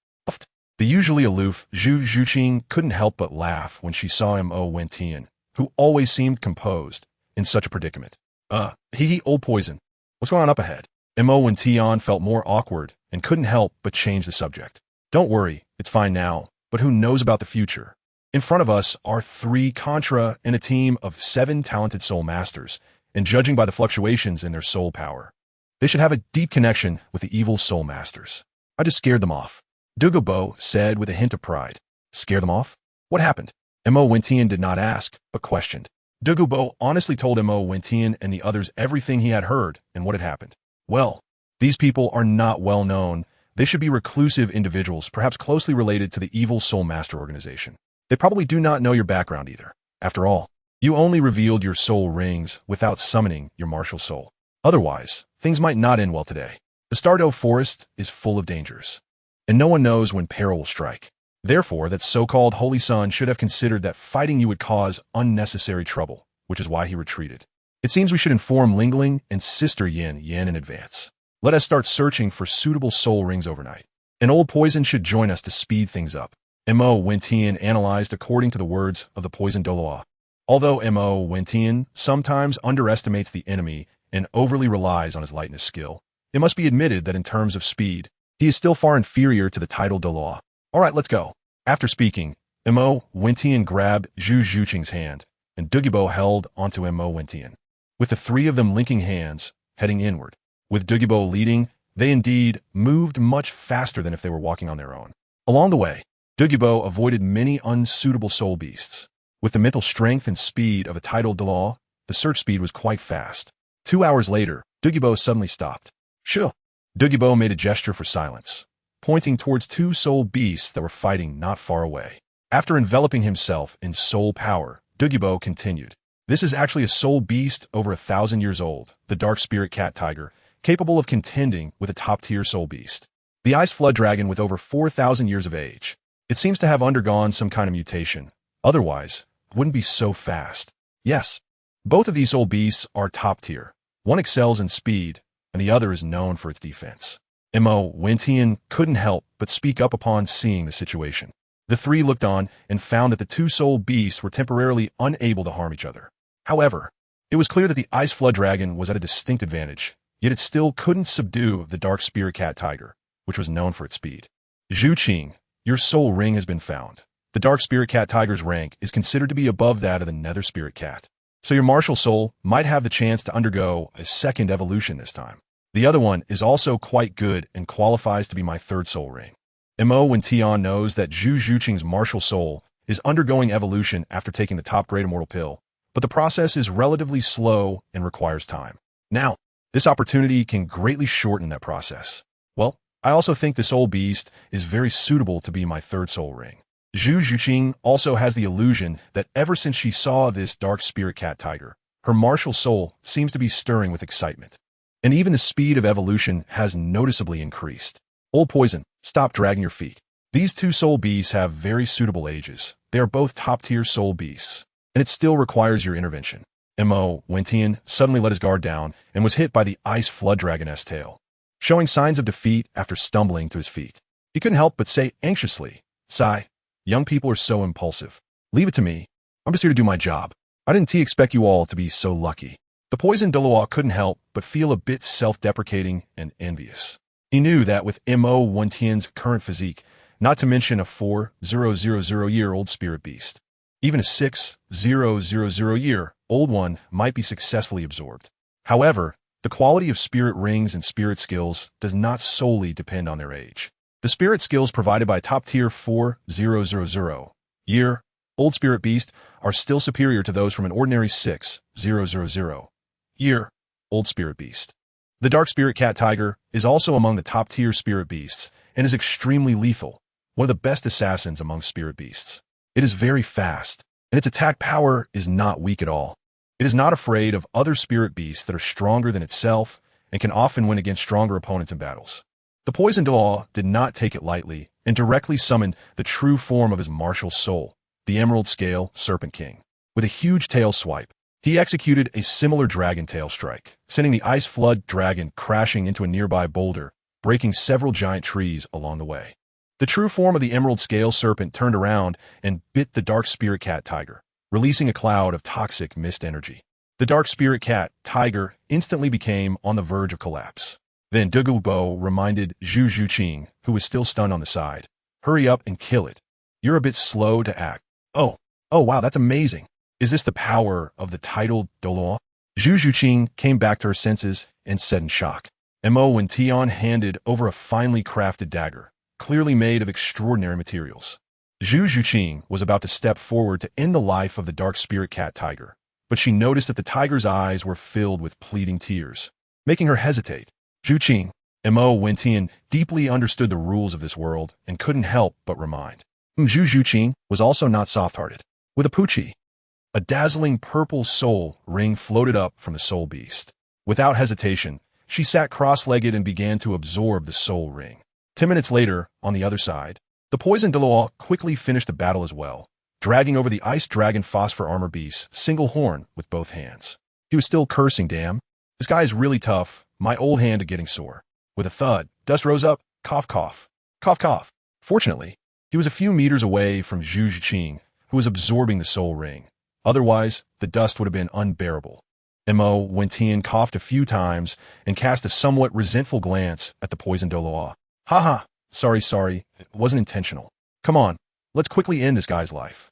The usually aloof Zhu Zhuqing couldn't help but laugh when she saw Mo Wentian, who always seemed composed, in such a predicament. Old Poison. What's going on up ahead? Mo Wentian felt more awkward and couldn't help but change the subject. Don't worry, it's fine now, but who knows about the future? In front of us are 3 Contra and a team of 7 talented soul masters, and judging by the fluctuations in their soul power, they should have a deep connection with the evil soul masters. I just scared them off. Douluo said with a hint of pride. Scare them off? What happened? Mo Wentian did not ask, but questioned. Douluo honestly told Mo Wentian and the others everything he had heard and what had happened. Well, these people are not well known. They should be reclusive individuals, perhaps closely related to the evil soul master organization. They probably do not know your background either. After all, you only revealed your soul rings without summoning your martial soul. Otherwise, things might not end well today. The Stardew Forest is full of dangers, and no one knows when peril will strike. Therefore, that so-called Holy Son should have considered that fighting you would cause unnecessary trouble, which is why he retreated. It seems we should inform Lingling and Sister Yin in advance. Let us start searching for suitable soul rings overnight. An Old Poison should join us to speed things up. Mo Wentian analyzed according to the words of the Poison Douluo. Although Mo Wentian sometimes underestimates the enemy and overly relies on his lightness skill, it must be admitted that in terms of speed, he is still far inferior to the title Douluo. All right, let's go. After speaking, Mo Wentian grabbed Zhu Zhuqing's hand, and Douluo held onto Mo Wentian, with the 3 of them linking hands, heading inward. With Douluo leading, they indeed moved much faster than if they were walking on their own. Along the way, Douluo avoided many unsuitable soul beasts. With the mental strength and speed of a title Douluo, the search speed was quite fast. 2 hours later, Douluo suddenly stopped. Shoo! Douluo made a gesture for silence, pointing towards 2 soul beasts that were fighting not far away. After enveloping himself in soul power, Douluo continued. This is actually a soul beast over 1,000 years old, the dark spirit cat tiger, capable of contending with a top-tier soul beast. The ice flood dragon with over 4,000 years of age. It seems to have undergone some kind of mutation. Otherwise, it wouldn't be so fast. Yes, both of these soul beasts are top-tier. One excels in speed, and the other is known for its defense. Mo Wentian couldn't help but speak up upon seeing the situation. The 3 looked on and found that the 2 soul beasts were temporarily unable to harm each other. However, it was clear that the ice flood dragon was at a distinct advantage, yet it still couldn't subdue the dark spirit cat tiger, which was known for its speed. Zhuqing, your soul ring has been found. The dark spirit cat tiger's rank is considered to be above that of the nether spirit cat. So your martial soul might have the chance to undergo a second evolution this time. The other one is also quite good and qualifies to be my 3rd soul ring. Mo Wentian knows that Zhu Zhuqing's martial soul is undergoing evolution after taking the top-grade immortal pill, but the process is relatively slow and requires time. Now, this opportunity can greatly shorten that process. Well, I also think this soul beast is very suitable to be my 3rd soul ring. Zhu Zhuqing also has the illusion that ever since she saw this dark spirit cat tiger, her martial soul seems to be stirring with excitement. And even the speed of evolution has noticeably increased. Old Poison, stop dragging your feet. These 2 soul beasts have very suitable ages. They are both top-tier soul beasts, and it still requires your intervention. Mo Wentian suddenly let his guard down and was hit by the ice flood dragoness tail, showing signs of defeat after stumbling to his feet. He couldn't help but say anxiously, "Sigh, young people are so impulsive. Leave it to me. I'm just here to do my job. I didn't expect you all to be so lucky." The poisoned Douluo couldn't help but feel a bit self-deprecating and envious. He knew that with Mo Wentian's current physique, not to mention a 4,000-year-old spirit beast, even a 6,000-year-old one might be successfully absorbed. However, the quality of spirit rings and spirit skills does not solely depend on their age. The spirit skills provided by top-tier 4,000-year-old spirit beast are still superior to those from an ordinary 6,000-year-old spirit beast. The dark spirit cat tiger is also among the top-tier spirit beasts and is extremely lethal, one of the best assassins among spirit beasts. It is very fast, and its attack power is not weak at all. It is not afraid of other spirit beasts that are stronger than itself and can often win against stronger opponents in battles. The poisoned Douluo did not take it lightly and directly summoned the true form of his martial soul, the Emerald Scale Serpent King. With a huge tail swipe, he executed a similar dragon tail strike, sending the Ice Flood dragon crashing into a nearby boulder, breaking several giant trees along the way. The true form of the Emerald Scale Serpent turned around and bit the Dark Spirit Cat Tiger, releasing a cloud of toxic mist energy. The Dark Spirit Cat Tiger instantly became on the verge of collapse. Then Douluo reminded Zhu Zhuqing, who was still stunned on the side, "Hurry up and kill it. You're a bit slow to act." Oh wow, that's amazing. Is this the power of the titled Douluo? Zhu Zhuqing came back to her senses and said in shock. Mo Wentian handed over a finely crafted dagger, clearly made of extraordinary materials. Zhu Zhuqing was about to step forward to end the life of the Dark Spirit Cat Tiger, but she noticed that the tiger's eyes were filled with pleading tears, making her hesitate. Zhuqing, Mo Wentian deeply understood the rules of this world and couldn't help but remind. Zhu Zhuqing was also not soft-hearted. With a pucci, a dazzling purple soul ring floated up from the soul beast. Without hesitation, she sat cross-legged and began to absorb the soul ring. 10 minutes later, on the other side, the poisoned Douluo quickly finished the battle as well, dragging over the Ice Dragon Phosphor Armor Beast's single horn with both hands. He was still cursing, "Damn. This guy is really tough. My old hand is getting sore." With a thud, dust rose up, cough, cough, cough, cough. Fortunately, he was a few meters away from Zhu Zhuqing, who was absorbing the soul ring. Otherwise, the dust would have been unbearable. Mo Wentian coughed a few times and cast a somewhat resentful glance at the poisoned Douluo. "Haha, sorry, it wasn't intentional. Come on, let's quickly end this guy's life."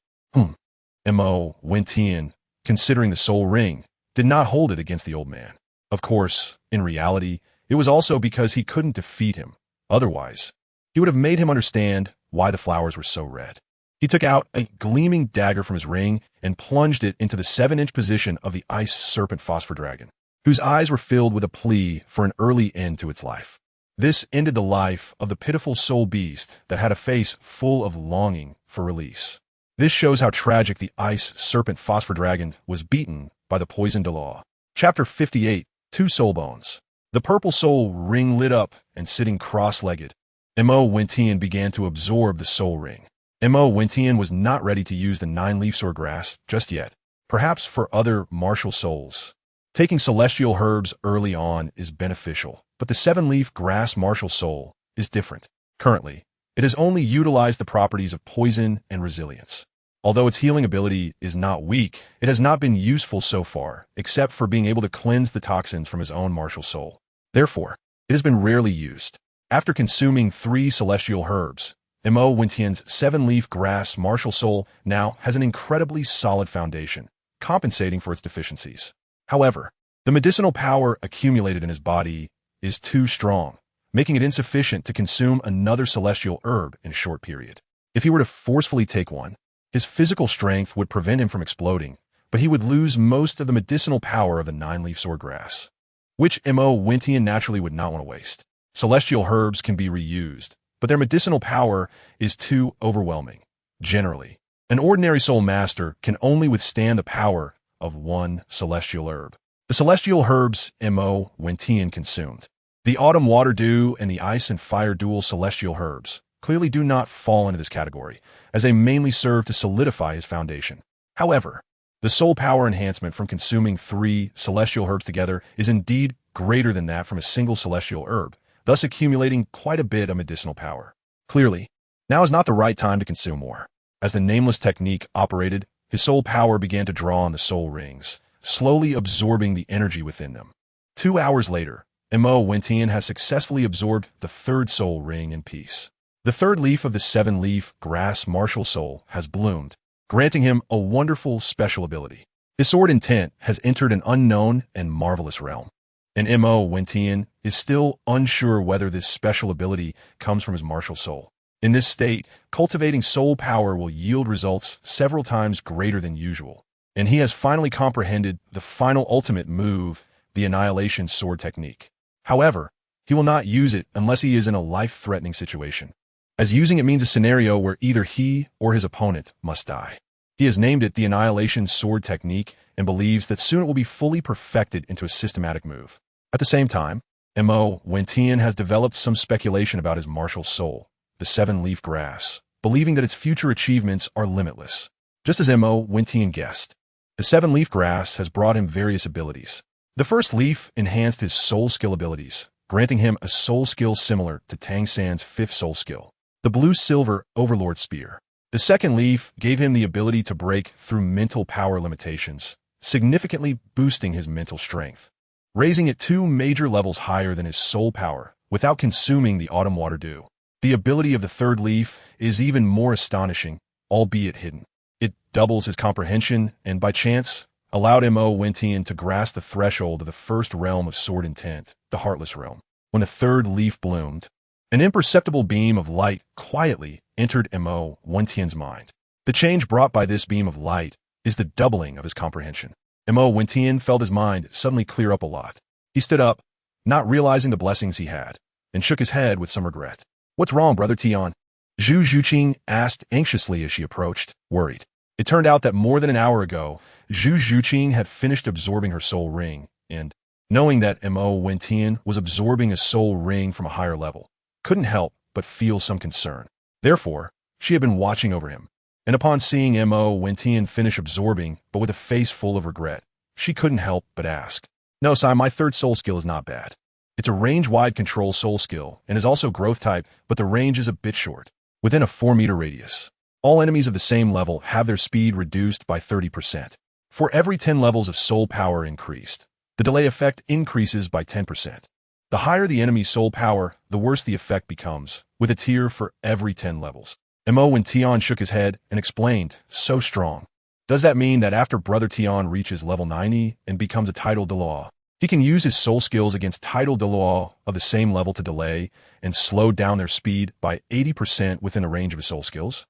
Mo Wentian, considering the soul ring, did not hold it against the old man. Of course, in reality, it was also because he couldn't defeat him. Otherwise, he would have made him understand why the flowers were so red. He took out a gleaming dagger from his ring and plunged it into the 7-inch position of the Ice Serpent Phosphor Dragon, whose eyes were filled with a plea for an early end to its life. This ended the life of the pitiful soul beast that had a face full of longing for release. This shows how tragic the Ice Serpent Phosphor Dragon was beaten by the poisoned Douluo. Chapter 58, Two Soul Bones. The purple soul ring lit up, and sitting cross-legged, Mo Wentian began to absorb the soul ring. Mo Wentian was not ready to use the 9-leaf sword grass just yet, perhaps for other martial souls. Taking celestial herbs early on is beneficial, but the 7-leaf grass martial soul is different. Currently, it has only utilized the properties of poison and resilience. Although its healing ability is not weak, it has not been useful so far, except for being able to cleanse the toxins from his own martial soul. Therefore, it has been rarely used. After consuming 3 celestial herbs, Mo Wentian's 7-leaf grass martial soul now has an incredibly solid foundation, compensating for its deficiencies. However, the medicinal power accumulated in his body is too strong, making it insufficient to consume another celestial herb in a short period. If he were to forcefully take one, his physical strength would prevent him from exploding, but he would lose most of the medicinal power of the 9-leaf swordgrass, which Mo Wentian naturally would not want to waste. Celestial herbs can be reused, but their medicinal power is too overwhelming. Generally, an ordinary soul master can only withstand the power of one celestial herb. The celestial herbs Mo Wentian consumed, the autumn water dew and the ice and fire dual celestial herbs, clearly do not fall into this category, as they mainly serve to solidify his foundation. However, the soul power enhancement from consuming 3 celestial herbs together is indeed greater than that from a single celestial herb, thus accumulating quite a bit of medicinal power. Clearly, now is not the right time to consume more. As the nameless technique operated, his soul power began to draw on the soul rings, slowly absorbing the energy within them. 2 hours later, Mo Wentian has successfully absorbed the third soul ring in peace. The third leaf of the seven-leaf grass MartialSoul has bloomed, granting him a wonderful special ability. His sword intent has entered an unknown and marvelous realm, and Mo Wentian is still unsure whether this special ability comes from his martial soul. In this state, cultivating soul power will yield results several times greater than usual, and he has finally comprehended the final ultimate move, the Annihilation Sword technique. However, he will not use it unless he is in a life-threatening situation, as using it means a scenario where either he or his opponent must die. He has named it the Annihilation Sword technique and believes that soon it will be fully perfected into a systematic move. At the same time, Mo Wentian has developed some speculation about his martial soul, the seven-leaf grass, believing that its future achievements are limitless. Just as Mo Wentian guessed, the seven-leaf grass has brought him various abilities. The first leaf enhanced his soul skill abilities, granting him a soul skill similar to Tang San's fifth soul skill, the blue-silver Overlord Spear. The second leaf gave him the ability to break through mental power limitations, significantly boosting his mental strength, raising it 2 major levels higher than his soul power without consuming the autumn water dew. The ability of the third leaf is even more astonishing, albeit hidden. It doubles his comprehension and, by chance, allowed Mo Wentian to grasp the threshold of the first realm of sword intent, the Heartless Realm. When the third leaf bloomed, an imperceptible beam of light quietly entered Mo Wentian's mind. The change brought by this beam of light is the doubling of his comprehension. Mo Wentian felt his mind suddenly clear up a lot. He stood up, not realizing the blessings he had, and shook his head with some regret. "What's wrong, Brother Tian?" Zhu Zhuqing asked anxiously as she approached, worried. It turned out that more than an hour ago, Zhu Zhuqing had finished absorbing her soul ring, and, knowing that Mo Wentian was absorbing a soul ring from a higher level, couldn't help but feel some concern. Therefore, she had been watching over him, and upon seeing Mo Wentian finish absorbing, but with a face full of regret, she couldn't help but ask, "No, Sai, my third soul skill is not bad. It's a range-wide control soul skill, and is also growth type, but the range is a bit short, within a 4-meter radius. All enemies of the same level have their speed reduced by 30%. For every 10 levels of soul power increased, the delay effect increases by 10%. The higher the enemy's soul power, the worse the effect becomes, with a tier for every 10 levels." Mo Wentian shook his head and explained, "So strong. Does that mean that after Brother Tian reaches level 90 and becomes a title Douluo, he can use his soul skills against title Douluo of the same level to delay and slow down their speed by 80% within the range of his soul skills?"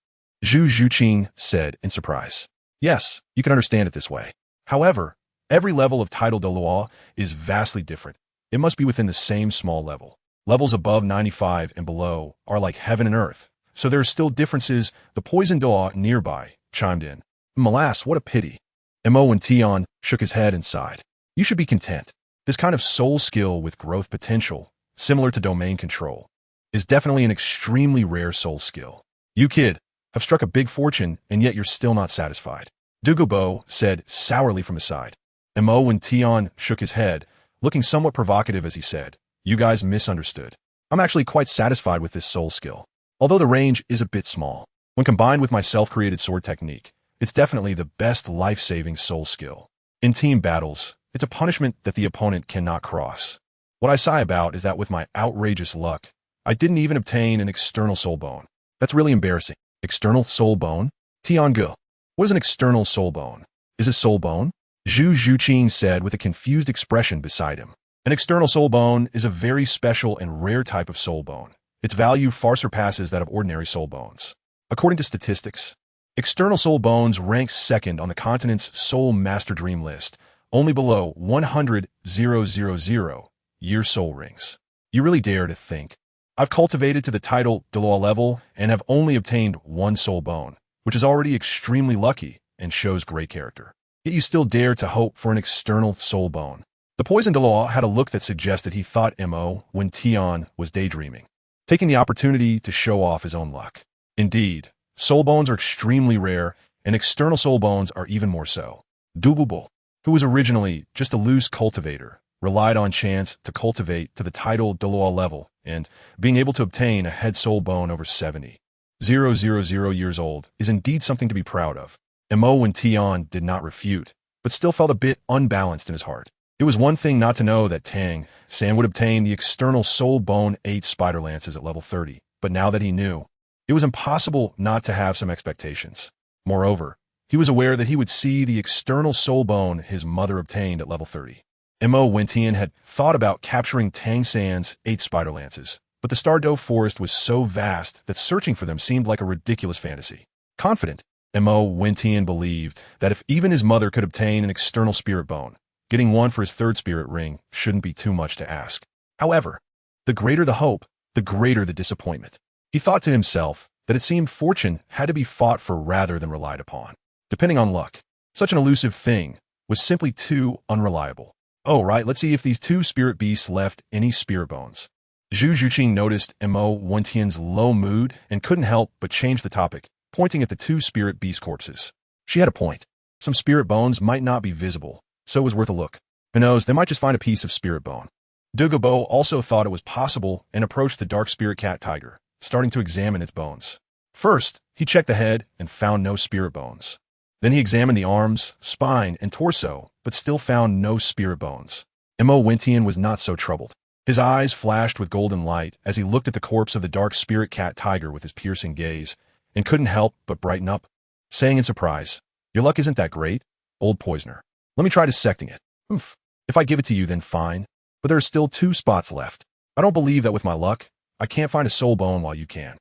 Zhu Zhuqing said in surprise. "Yes, you can understand it this way. However, every level of title Douluo is vastly different. It must be within the same small level. Levels above 95 and below are like heaven and earth, so there are still differences." The poison Douluo nearby chimed in. "Alas, what a pity." Mo Wentian shook his head and sighed. "You should be content. This kind of soul skill with growth potential, similar to domain control, is definitely an extremely rare soul skill. You, kid, have struck a big fortune, and yet you're still not satisfied," Douluo said sourly from his side. Mo Wentian shook his head, looking somewhat provocative as he said, "You guys misunderstood. I'm actually quite satisfied with this soul skill. Although the range is a bit small, when combined with my self-created sword technique, it's definitely the best life-saving soul skill. In team battles, it's a punishment that the opponent cannot cross. What I sigh about is that with my outrageous luck, I didn't even obtain an external soul bone. That's really embarrassing." "External soul bone? Tiange, what is an external soul bone? Is a soul bone?" Zhu Zhuqing said with a confused expression beside him. "An external soul bone is a very special and rare type of soul bone. Its value far surpasses that of ordinary soul bones. According to statistics, external soul bones rank second on the continent's soul master dream list, only below 100,000 year soul rings. You really dare to think I've cultivated to the title Douluo level and have only obtained 1 soul bone, which is already extremely lucky and shows great character. Yet you still dare to hope for an external soul bone." The poison Douluo had a look that suggested he thought Mo Wentian was daydreaming, taking the opportunity to show off his own luck. Indeed, soul bones are extremely rare, and external soul bones are even more so. Douluo, who was originally just a loose cultivator, relied on chance to cultivate to the title Douluo level, and being able to obtain a head soul bone over 70,000 years old is indeed something to be proud of. Mo Wentian did not refute, but still felt a bit unbalanced in his heart. It was one thing not to know that Tang San would obtain the external soul bone 8 spider lances at level 30, but now that he knew, it was impossible not to have some expectations. Moreover, he was aware that he would see the external soul bone his mother obtained at level 30. Mo Wentian had thought about capturing Tang San's 8 spider lances, but the Stardow forest was so vast that searching for them seemed like a ridiculous fantasy. Confident, Mo Wentian believed that if even his mother could obtain an external spirit bone, getting one for his 3rd spirit ring shouldn't be too much to ask. However, the greater the hope, the greater the disappointment. He thought to himself that it seemed fortune had to be fought for rather than relied upon. Depending on luck, such an elusive thing was simply too unreliable. Oh, right, let's see if these 2 spirit beasts left any spirit bones. Zhu Juqing noticed Mo Wentian's low mood and couldn't help but change the topic, pointing at the 2 spirit beast corpses. She had a point. Some spirit bones might not be visible, so it was worth a look. Who knows, they might just find a piece of spirit bone. Douluo also thought it was possible and approached the dark spirit cat tiger, starting to examine its bones. First, he checked the head and found no spirit bones. Then he examined the arms, spine, and torso, but still found no spirit bones. Mo Wentian was not so troubled. His eyes flashed with golden light as he looked at the corpse of the dark spirit cat tiger with his piercing gaze, and couldn't help but brighten up, saying in surprise, "Your luck isn't that great, old poisoner. Let me try dissecting it. Oof. If I give it to you, then fine. But there are still 2 spots left. I don't believe that with my luck, I can't find a soul bone while you can."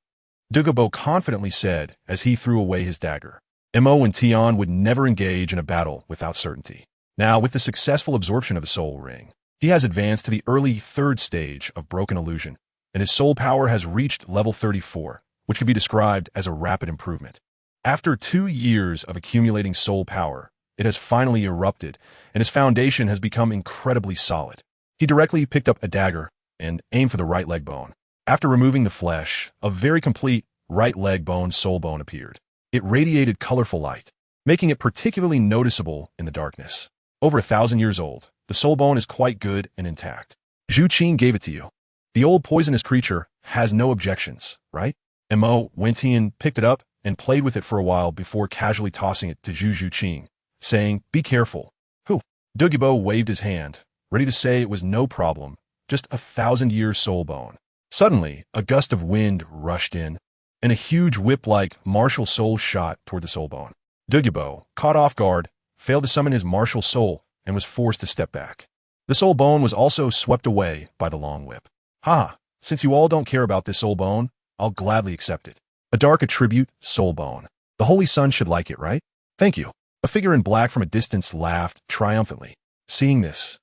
Douluo confidently said as he threw away his dagger. Mo Wentian would never engage in a battle without certainty. Now, with the successful absorption of the soul ring, he has advanced to the early 3rd stage of broken illusion, and his soul power has reached level 34, which can be described as a rapid improvement. After 2 years of accumulating soul power, it has finally erupted, and his foundation has become incredibly solid. He directly picked up a dagger and aimed for the right leg bone. After removing the flesh, a very complete right leg bone soul bone appeared. It radiated colorful light, making it particularly noticeable in the darkness. Over 1,000 years old, the soul bone is quite good and intact. Zhu Qing gave it to you. The old poisonous creature has no objections, right? Mo Wentian picked it up and played with it for a while before casually tossing it to Zhu Qing, saying, "Be careful." Who? Douluo waved his hand, ready to say it was no problem, just a 1,000-year soul bone. Suddenly, a gust of wind rushed in, and a huge whip-like MartialSoul shot toward the soul bone. Douluo, caught off guard, failed to summon his MartialSoul and was forced to step back. The soul bone was also swept away by the long whip. "Ha! Since you all don't care about this soul bone, I'll gladly accept it. A dark attribute, soul bone. The Holy Sun should like it, right? Thank you." A figure in black from a distance laughed triumphantly. Seeing this,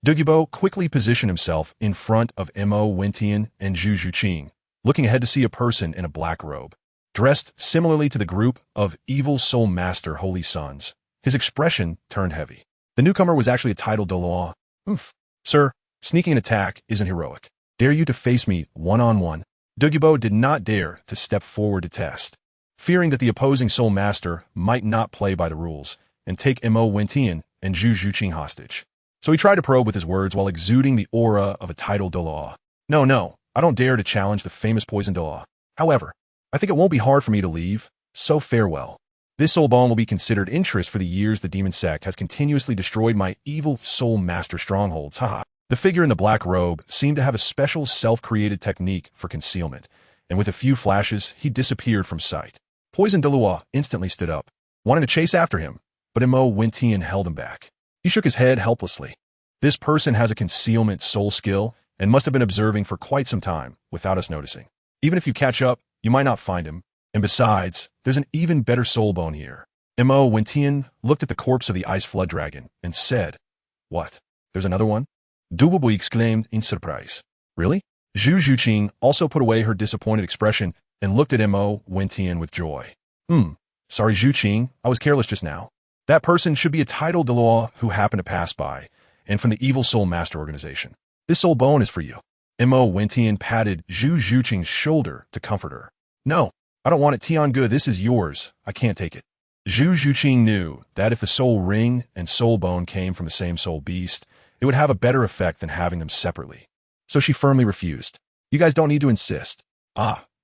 Douluo quickly positioned himself in front of Mo Wentian and Zhu Juqing, looking ahead to see a person in a black robe, dressed similarly to the group of evil soul master holy sons. His expression turned heavy. The newcomer was actually a titled Douluo. "Sir, sneaking an attack isn't heroic. Dare you to face me one-on-one?" Douluo did not dare to step forward to test, fearing that the opposing soul master might not play by the rules and take Mo Wentian and Zhu Juqing hostage. So he tried to probe with his words while exuding the aura of a titled Douluo. No, I don't dare to challenge the famous poison Douluo. However, I think it won't be hard for me to leave, so farewell. This soul bone will be considered interest for the years the demon sect has continuously destroyed my evil soul master strongholds. Haha. The figure in the black robe seemed to have a special self-created technique for concealment, and with a few flashes, he disappeared from sight. Poison Douluo instantly stood up, wanting to chase after him, but Mo Wentian held him back. He shook his head helplessly. This person has a concealment soul skill and must have been observing for quite some time without us noticing. Even if you catch up, you might not find him. And besides, there's an even better soul bone here. Mo Wentian looked at the corpse of the ice flood dragon and said, "What? There's another one?" Douluo exclaimed in surprise. "Really?" Zhu Juqing also put away her disappointed expression and looked at Mo Wentian with joy. Sorry Zhu Qing, I was careless just now. That person should be a titled Douluo who happened to pass by, and from the Evil Soul Master organization. This soul bone is for you." Mo Wentian patted Zhu Juqing's shoulder to comfort her. "No, I don't want it, Tian Ge, this is yours. I can't take it." Zhu Juqing knew that if the soul ring and soul bone came from the same soul beast, it would have a better effect than having them separately. So she firmly refused. "You guys don't need to insist.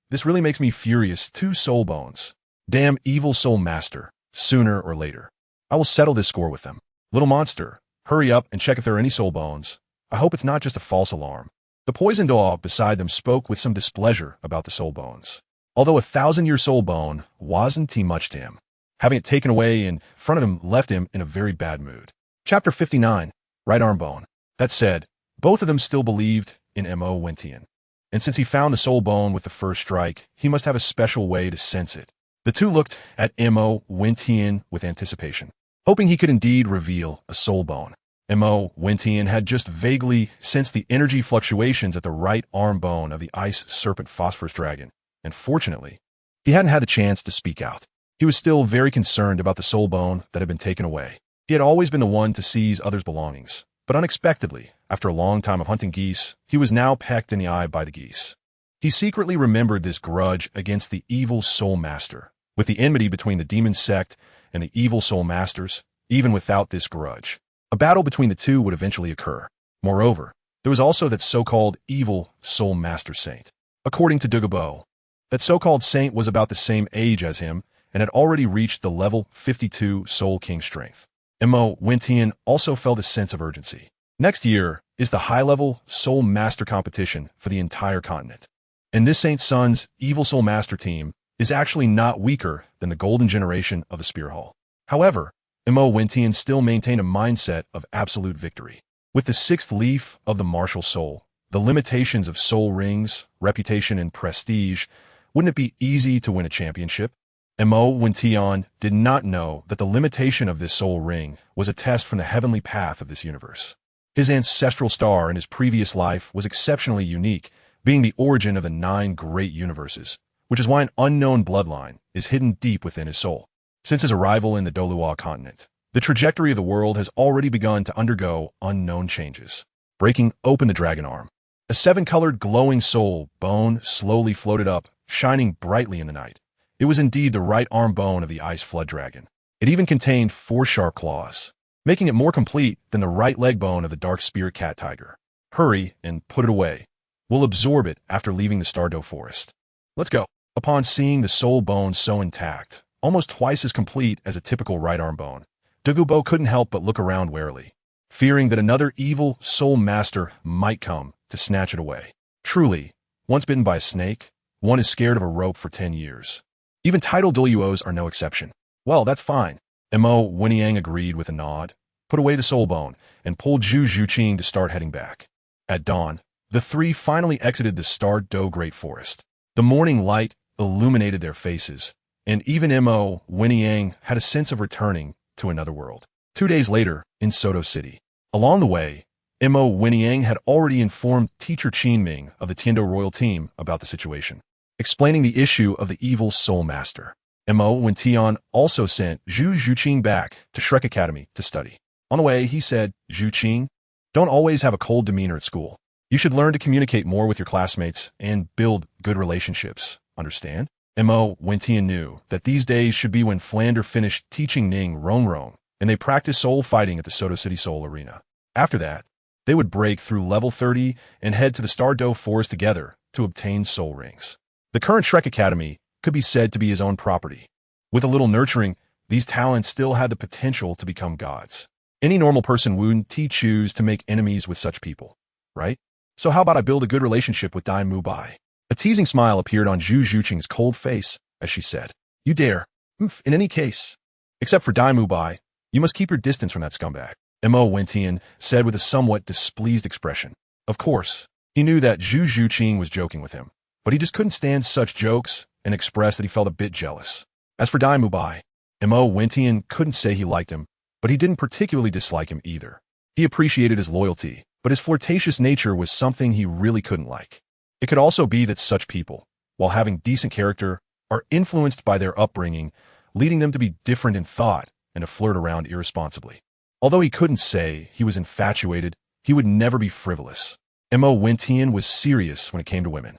This really makes me furious. 2 soul bones. Damn evil soul master. Sooner or later, I will settle this score with them." Little monster, hurry up and check if there are any soul bones. I hope it's not just a false alarm. The poisoned dog beside them spoke with some displeasure about the soul bones. Although a 1,000-year soul bone wasn't too much to him, having it taken away in front of him left him in a very bad mood. Chapter 59, Right Arm Bone. That said, both of them still believed in Mo Wentian. And since he found the soul bone with the first strike, he must have a special way to sense it. The two looked at Mo Wentian with anticipation, hoping he could indeed reveal a soul bone. Mo Wentian had just vaguely sensed the energy fluctuations at the right arm bone of the ice serpent phosphorus dragon, and fortunately, he hadn't had the chance to speak out. He was still very concerned about the soul bone that had been taken away. He had always been the one to seize others' belongings, but unexpectedly, after a long time of hunting geese, he was now pecked in the eye by the geese. He secretly remembered this grudge against the evil soul master. With the enmity between the demon sect and the evil soul masters, even without this grudge, a battle between the two would eventually occur. Moreover, there was also that so-called evil soul master saint. According to Douluo, that so-called saint was about the same age as him and had already reached the level 52 Soul King strength. Mo Wentian also felt a sense of urgency. Next year is the high-level Soul Master competition for the entire continent. And this Saint Sun's Evil Soul Master team is actually not weaker than the golden generation of the Spear Hall. However, Mo Wentian still maintained a mindset of absolute victory. With the sixth leaf of the MartialSoul, the limitations of soul rings, reputation, and prestige, wouldn't it be easy to win a championship? Mo Wentian did not know that the limitation of this soul ring was a test from the heavenly path of this universe. His ancestral star in his previous life was exceptionally unique, being the origin of the 9 great universes, which is why an unknown bloodline is hidden deep within his soul. Since his arrival in the Douluo continent, the trajectory of the world has already begun to undergo unknown changes. Breaking open the dragon arm, a 7-colored glowing soul bone slowly floated up, shining brightly in the night. It was indeed the right arm bone of the ice flood dragon. It even contained 4 sharp claws, making it more complete than the right leg bone of the dark spirit cat tiger. Hurry and put it away. We'll absorb it after leaving the Stardow forest. Let's go. Upon seeing the soul bone so intact, almost twice as complete as a typical right arm bone, Douluo couldn't help but look around warily, fearing that another evil soul master might come to snatch it away. Truly, once bitten by a snake, one is scared of a rope for 10 years. Even title Douluos are no exception. Well, that's fine. Mo Wentian agreed with a nod, put away the soul bone, and pulled Zhu Zhuqing to start heading back. At dawn, the three finally exited the Stardow Great Forest. The morning light illuminated their faces, and even Mo Wentian had a sense of returning to another world. 2 days later, in Soto City. Along the way, Mo Wentian had already informed Teacher Qin Ming of the Tiando Royal team about the situation, explaining the issue of the evil soul master. Mo Wentian also sent Zhu Zhuqing back to Shrek Academy to study. On the way, he said, Zhuqing, don't always have a cold demeanor at school. You should learn to communicate more with your classmates and build good relationships. Understand? Mo Wentian knew that these days should be when Flander finished teaching Ning Rong, and they practiced soul fighting at the Soto City Soul Arena. After that, they would break through level 30 and head to the Stardow Forest together to obtain soul rings. The current Shrek Academy could be said to be his own property. With a little nurturing, these talents still had the potential to become gods. Any normal person wouldn't choose to make enemies with such people, right? So how about I build a good relationship with Dai Mubai? A teasing smile appeared on Zhu Zhuqing's cold face as she said, You dare. In any case, except for Dai Mubai, you must keep your distance from that scumbag. Mo Wentian said with a somewhat displeased expression. Of course, he knew that Zhu Zhuqing was joking with him, but he just couldn't stand such jokes and expressed that he felt a bit jealous. As for Dai Mubai, Mo Wentian couldn't say he liked him, but he didn't particularly dislike him either. He appreciated his loyalty, but his flirtatious nature was something he really couldn't like. It could also be that such people, while having decent character, are influenced by their upbringing, leading them to be different in thought and to flirt around irresponsibly. Although he couldn't say he was infatuated, he would never be frivolous. Mo Wentian was serious when it came to women.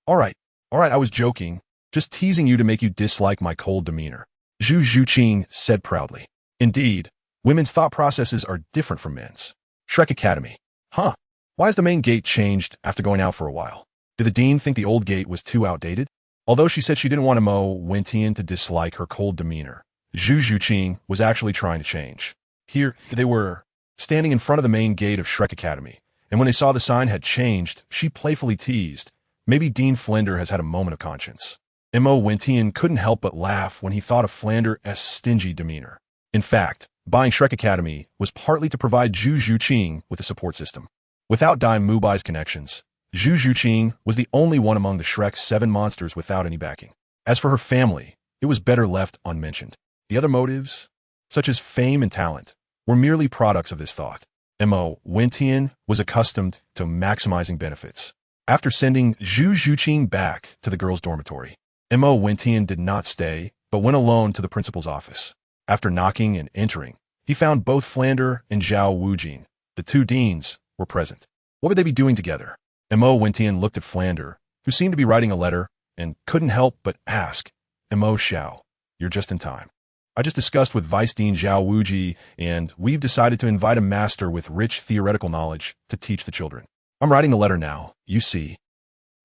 All right, I was joking, just teasing you to make you dislike my cold demeanor, Zhu Zhuqing said proudly. Indeed, women's thought processes are different from men's. Shrek Academy. Huh. Why has the main gate changed after going out for a while? Did the dean think the old gate was too outdated? Although she said she didn't want Mo Wentian to dislike her cold demeanor, Zhu Zhuqing was actually trying to change. Here they were, standing in front of the main gate of Shrek Academy, and when they saw the sign had changed, she playfully teased, "Maybe Dean Flinder has had a moment of conscience." Mo Wentian couldn't help but laugh when he thought of Flander's stingy demeanor. In fact, buying Shrek Academy was partly to provide Zhu Zhuqing with a support system. Without Dai Mubai's connections, Zhu Zhuqing was the only one among the Shrek's 7 monsters without any backing. As for her family, it was better left unmentioned. The other motives, such as fame and talent, were merely products of this thought. Mo Wentian was accustomed to maximizing benefits. After sending Zhu Zhuqing back to the girls' dormitory, Mo Wentian did not stay, but went alone to the principal's office. After knocking and entering, he found both Flander and Zhao Wujin, the 2 deans, were present. What would they be doing together? Mo Wentian looked at Flander, who seemed to be writing a letter, and couldn't help but ask, "Mo Xiao, you're just in time. I just discussed with Vice Dean Zhao Wuji, and we've decided to invite a master with rich theoretical knowledge to teach the children. I'm writing the letter now, you see."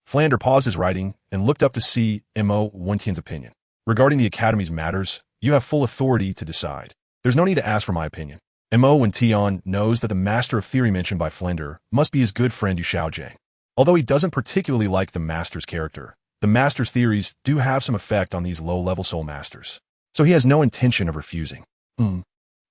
Flander paused his writing and looked up to see Mo Wentian's opinion. "Regarding the Academy's matters, you have full authority to decide. There's no need to ask for my opinion. Mo Wentian knows that the master of theory mentioned by Flander must be his good friend Yu Xiaojiang. Although he doesn't particularly like the master's character, the master's theories do have some effect on these low-level soul masters. So he has no intention of refusing.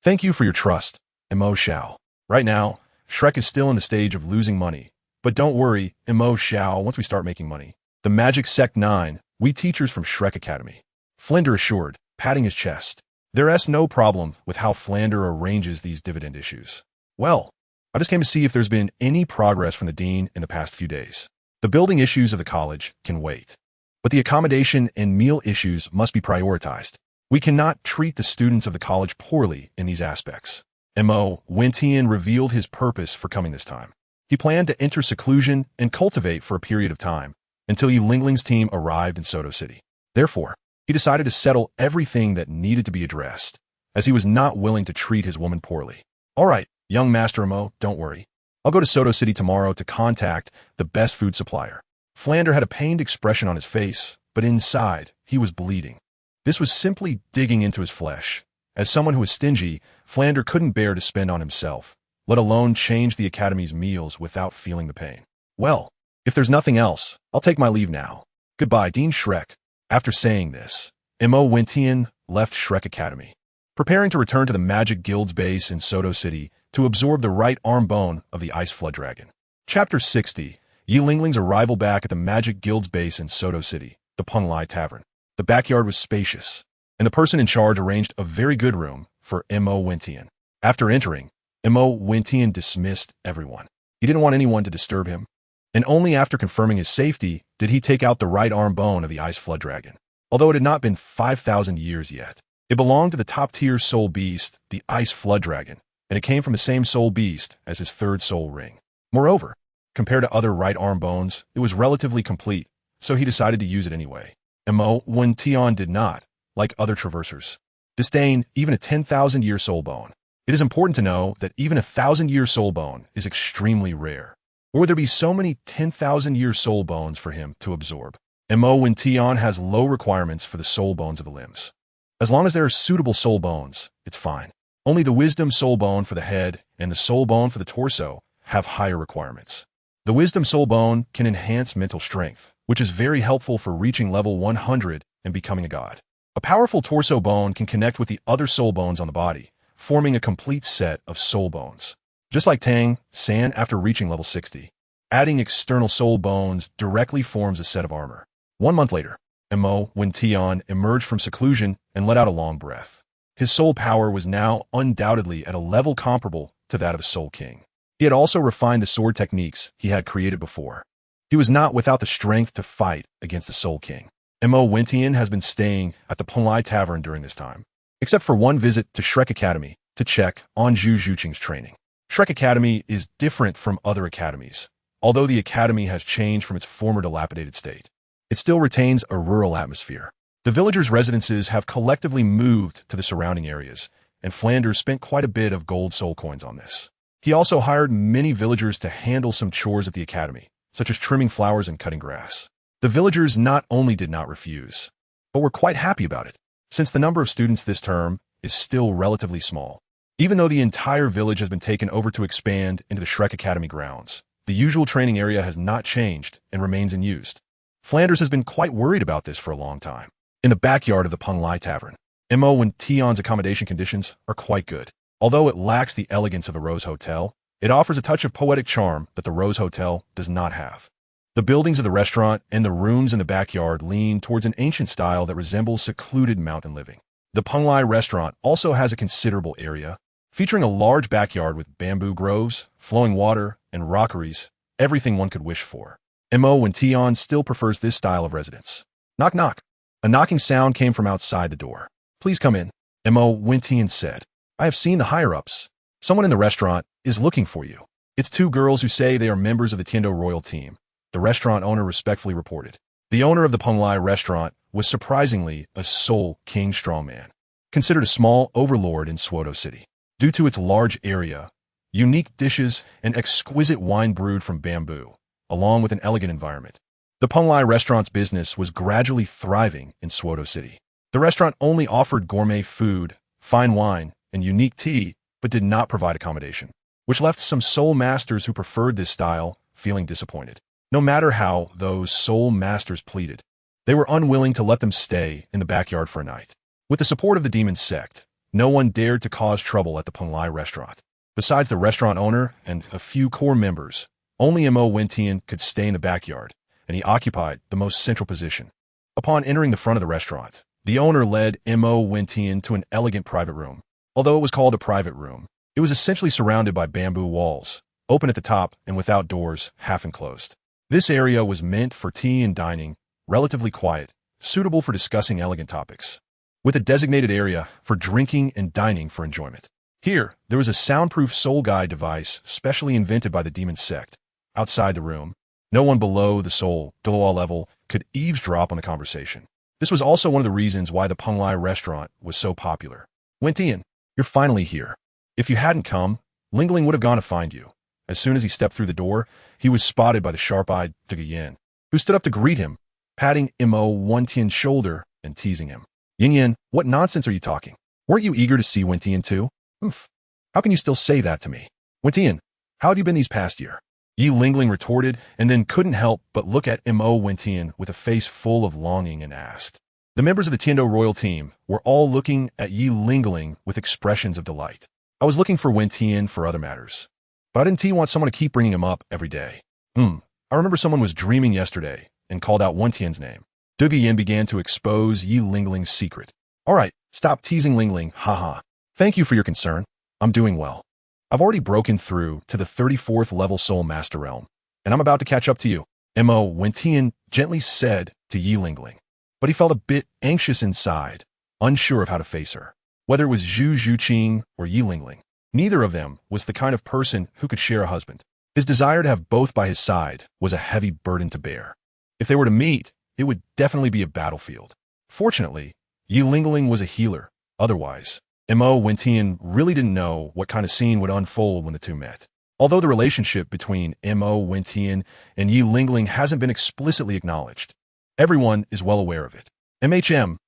Thank you for your trust, Mo Xiao. Right now, Shrek is still in the stage of losing money. But don't worry, Mo Xiao, once we start making money. The Magic Sect 9, we teachers from Shrek Academy." Flinder assured, patting his chest. There's no problem with how Flander arranges these dividend issues. "Well, I just came to see if there's been any progress from the dean in the past few days. The building issues of the college can wait. But the accommodation and meal issues must be prioritized. We cannot treat the students of the college poorly in these aspects." Mo Wentian revealed his purpose for coming this time. He planned to enter seclusion and cultivate for a period of time until Yi Lingling's team arrived in Soto City. Therefore, he decided to settle everything that needed to be addressed, as he was not willing to treat his woman poorly. "All right, young Master Mo, don't worry. I'll go to Soto City tomorrow to contact the best food supplier." Flander had a pained expression on his face, but inside, he was bleeding. This was simply digging into his flesh. As someone who was stingy, Flander couldn't bear to spend on himself, let alone change the Academy's meals without feeling the pain. "Well, if there's nothing else, I'll take my leave now. Goodbye, Dean Shrek." After saying this, Mo Wentian left Shrek Academy, preparing to return to the Magic Guild's base in Soto City to absorb the right arm bone of the Ice Flood Dragon. Chapter 60. Yi Lingling's arrival back at the Magic Guild's base in Soto City, the Penglai Tavern. The backyard was spacious, and the person in charge arranged a very good room for Mo Wentian. After entering, Mo Wentian dismissed everyone. He didn't want anyone to disturb him, and only after confirming his safety did he take out the right arm bone of the Ice Flood Dragon. Although it had not been 5,000 years yet, it belonged to the top-tier soul beast, the Ice Flood Dragon, and it came from the same soul beast as his 3rd soul ring. Moreover, compared to other right arm bones, it was relatively complete, so he decided to use it anyway. Mo Wentian did not, like other traversers, disdain even a 10,000-year soul bone. It is important to know that even a 1,000-year soul bone is extremely rare. Or would there be so many 10,000-year soul bones for him to absorb? Mo Wentian has low requirements for the soul bones of the limbs. As long as there are suitable soul bones, it's fine. Only the wisdom soul bone for the head and the soul bone for the torso have higher requirements. The wisdom soul bone can enhance mental strength, which is very helpful for reaching level 100 and becoming a god. A powerful torso bone can connect with the other soul bones on the body, forming a complete set of soul bones. Just like Tang San after reaching level 60, adding external soul bones directly forms a set of armor. 1 month later, Mo Wentian emerged from seclusion and let out a long breath. His soul power was now undoubtedly at a level comparable to that of a soul king. He had also refined the sword techniques he had created before. He was not without the strength to fight against the Soul King. Mo Wentian has been staying at the Penglai Tavern during this time, except for one visit to Shrek Academy to check on Zhu Zhuqing's training. Shrek Academy is different from other academies. Although the academy has changed from its former dilapidated state, it still retains a rural atmosphere. The villagers' residences have collectively moved to the surrounding areas, and Flanders spent quite a bit of gold soul coins on this. He also hired many villagers to handle some chores at the academy, such as trimming flowers and cutting grass. The villagers not only did not refuse, but were quite happy about it, since the number of students this term is still relatively small. Even though the entire village has been taken over to expand into the Shrek Academy grounds, the usual training area has not changed and remains in use. Flanders has been quite worried about this for a long time. In the backyard of the Peng Lai Tavern, Mo and Tion's accommodation conditions are quite good. Although it lacks the elegance of a Rose Hotel, it offers a touch of poetic charm that the Rose Hotel does not have. The buildings of the restaurant and the rooms in the backyard lean towards an ancient style that resembles secluded mountain living. The Peng Lai restaurant also has a considerable area, featuring a large backyard with bamboo groves, flowing water, and rockeries, everything one could wish for. Mo and Tion still prefers this style of residence. Knock knock. A knocking sound came from outside the door. Please come in. Mo and Tion said. I have seen the higher-ups. Someone in the restaurant is looking for you. It's two girls who say they are members of the Tiendo Royal team, the restaurant owner respectfully reported. The owner of the Peng Lai restaurant was surprisingly a Seoul king strongman, considered a small overlord in Suodo City. Due to its large area, unique dishes, and exquisite wine brewed from bamboo, along with an elegant environment, the Peng Lai restaurant's business was gradually thriving in Suodo City. The restaurant only offered gourmet food, fine wine, and unique tea, but did not provide accommodation, which left some Seoul masters who preferred this style feeling disappointed. No matter how those Seoul masters pleaded, they were unwilling to let them stay in the backyard for a night. With the support of the demon sect, no one dared to cause trouble at the Peng Lai restaurant. Besides the restaurant owner and a few core members, only Mo Wentian could stay in the backyard, and he occupied the most central position. Upon entering the front of the restaurant, the owner led Mo Wentian to an elegant private room. Although it was called a private room, it was essentially surrounded by bamboo walls, open at the top and without doors, half enclosed. This area was meant for tea and dining, relatively quiet, suitable for discussing elegant topics, with a designated area for drinking and dining for enjoyment. Here, there was a soundproof soul guide device specially invented by the demon sect. Outside the room, no one below the soul Douluo level could eavesdrop on the conversation. This was also one of the reasons why the Peng Lai restaurant was so popular. Wentian, you're finally here. If you hadn't come, Lingling would have gone to find you. As soon as he stepped through the door, he was spotted by the sharp-eyed Dugu Yin, who stood up to greet him, patting Mo Wentian's shoulder and teasing him. Yin, what nonsense are you talking? Weren't you eager to see Wentian too? Oof. How can you still say that to me? Wentian, how have you been these past year? Yi Lingling retorted and then couldn't help but look at Mo Wentian with a face full of longing and asked. The members of the Tiendo Royal team were all looking at Yi Lingling with expressions of delight. I was looking for Wentian for other matters, but I didn't want someone to keep bringing him up every day. I remember someone was dreaming yesterday and called out Wentian's name. Dugu Yin began to expose Yi Lingling's secret. All right, stop teasing Lingling, haha. Thank you for your concern. I'm doing well. I've already broken through to the 34th level Soul Master Realm, and I'm about to catch up to you, Mo Wentian gently said to Yi Lingling. But he felt a bit anxious inside, unsure of how to face her. Whether it was Zhu Zhuqing or Yi Lingling, neither of them was the kind of person who could share a husband. His desire to have both by his side was a heavy burden to bear. If they were to meet, it would definitely be a battlefield. Fortunately, Yi Lingling was a healer. Otherwise, Mo Wentian really didn't know what kind of scene would unfold when the two met. Although the relationship between Mo Wentian and Yi Lingling hasn't been explicitly acknowledged, everyone is well aware of it. MHM.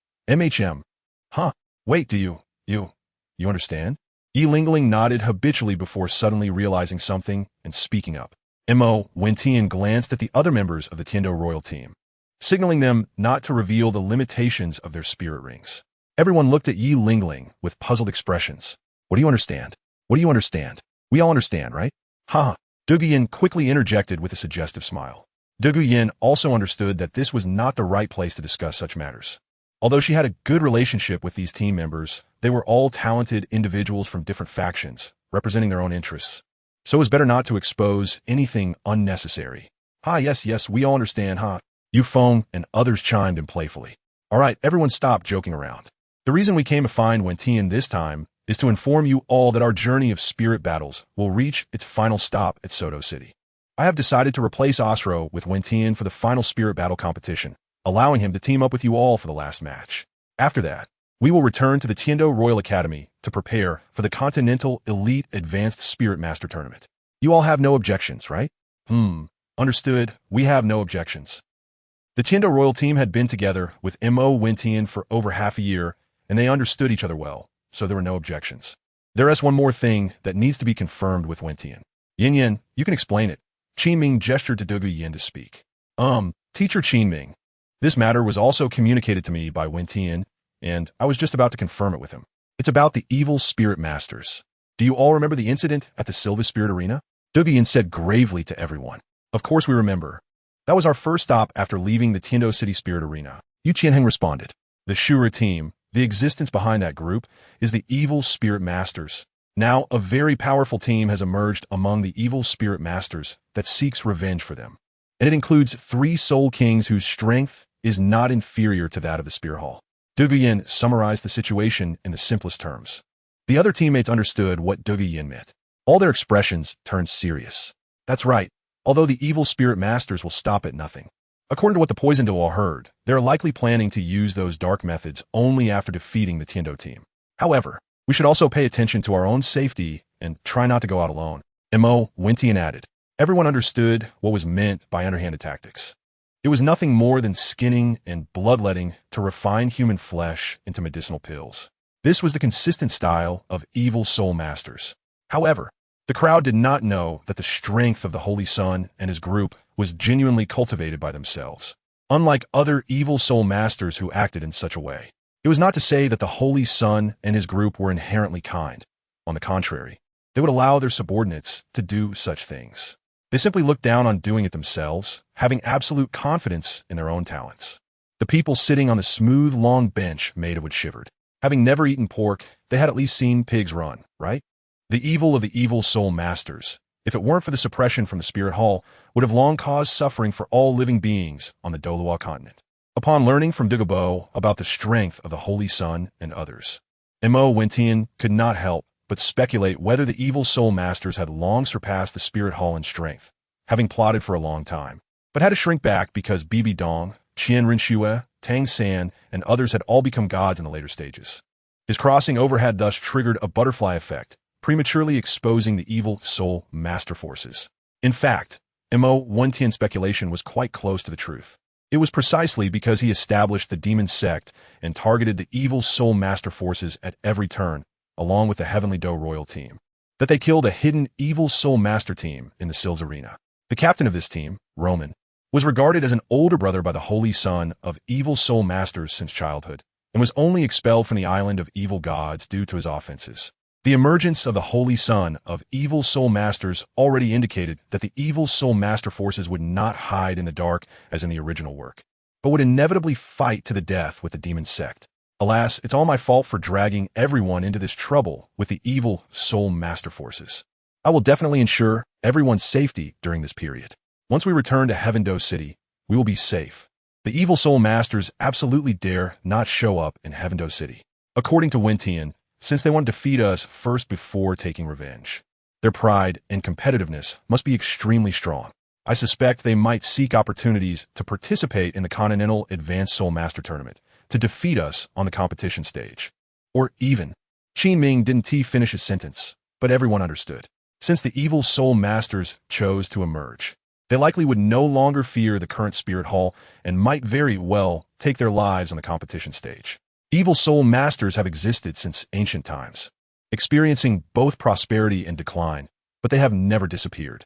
Huh? Wait, do you understand? Yi Lingling nodded habitually before suddenly realizing something and speaking up. Mo Wentian glanced at the other members of the Tiendo Royal team, signaling them not to reveal the limitations of their spirit rings. Everyone looked at Yi Lingling with puzzled expressions. What do you understand? What do you understand? We all understand, right? Haha. Dugu Yin quickly interjected with a suggestive smile. Dugu Yin also understood that this was not the right place to discuss such matters. Although she had a good relationship with these team members, they were all talented individuals from different factions, representing their own interests. So it was better not to expose anything unnecessary. Yes, we all understand, Yufeng and others chimed in playfully. All right, everyone stop joking around. The reason we came to find Wentian this time is to inform you all that our journey of spirit battles will reach its final stop at Suodo City. I have decided to replace Osro with Wentian for the final spirit battle competition, allowing him to team up with you all for the last match. After that, we will return to the Tiendo Royal Academy to prepare for the Continental Elite Advanced Spirit Master Tournament. You all have no objections, right? Understood. We have no objections. The Tiendo Royal team had been together with Mo Wentian for over half a year, and they understood each other well, so there were no objections. There's one more thing that needs to be confirmed with Wentian. Yin Yin, you can explain it. Qin Ming gestured to Dugu Yin to speak. Teacher Qin Ming. This matter was also communicated to me by Wentian, and I was just about to confirm it with him. It's about the evil spirit masters. Do you all remember the incident at the Silver Spirit Arena? Dugu Yin said gravely to everyone. Of course we remember. That was our first stop after leaving the Tiando City Spirit Arena. Yu Qianheng responded. The Shura team, the existence behind that group, is the evil spirit masters. Now, a very powerful team has emerged among the evil spirit masters that seeks revenge for them. And it includes 3 soul kings whose strength is not inferior to that of the Spirit Hall. Dugu Yin summarized the situation in the simplest terms. The other teammates understood what Dugu Yin meant. All their expressions turned serious. That's right, although the evil spirit masters will stop at nothing. According to what the Poison Douluo heard, they're likely planning to use those dark methods only after defeating the Tiando team. However, we should also pay attention to our own safety and try not to go out alone. Mo Wentian added. Everyone understood what was meant by underhanded tactics. It was nothing more than skinning and bloodletting to refine human flesh into medicinal pills. This was the consistent style of evil soul masters. However, the crowd did not know that the strength of the Holy Sun and his group was genuinely cultivated by themselves. Unlike other evil soul masters who acted in such a way, it was not to say that the Holy Sun and his group were inherently kind. On the contrary, they would allow their subordinates to do such things. They simply looked down on doing it themselves, having absolute confidence in their own talents. The people sitting on the smooth, long bench made of wood shivered. Having never eaten pork, they had at least seen pigs run, right? The evil of the evil soul masters, if it weren't for the suppression from the Spirit Hall, would have long caused suffering for all living beings on the Douluo continent. Upon learning from Douluo about the strength of the Holy Sun and others, Mo Wentian could not help but speculate whether the evil soul masters had long surpassed the Spirit Hall in strength, having plotted for a long time, but had to shrink back because Bibi Dong, Qian Rinxue, Tang San, and others had all become gods in the later stages. His crossing over had thus triggered a butterfly effect, prematurely exposing the evil soul master forces. In fact, Mo Wentian's speculation was quite close to the truth. It was precisely because he established the demon sect and targeted the evil soul master forces at every turn, along with the Heavenly Do Royal team, that they killed a hidden evil soul master team in the Sills Arena. The captain of this team, Roman, was regarded as an older brother by the Holy Son of evil soul masters since childhood, and was only expelled from the island of evil gods due to his offenses. The emergence of the Holy Son of evil soul masters already indicated that the evil soul master forces would not hide in the dark as in the original work, but would inevitably fight to the death with the demon sect. Alas, it's all my fault for dragging everyone into this trouble with the evil soul master forces. I will definitely ensure everyone's safety during this period. Once we return to Heaven Do City, we will be safe. The evil soul masters absolutely dare not show up in Heaven Do City. According to Wentian, since they want to defeat us first before taking revenge, their pride and competitiveness must be extremely strong. I suspect they might seek opportunities to participate in the Continental Advanced Soul Master Tournament, to defeat us on the competition stage. Or even, Qin Ming didn't finish his sentence, but everyone understood. Since the evil soul masters chose to emerge, they likely would no longer fear the current Spirit Hall and might very well take their lives on the competition stage. Evil soul masters have existed since ancient times, experiencing both prosperity and decline, but they have never disappeared.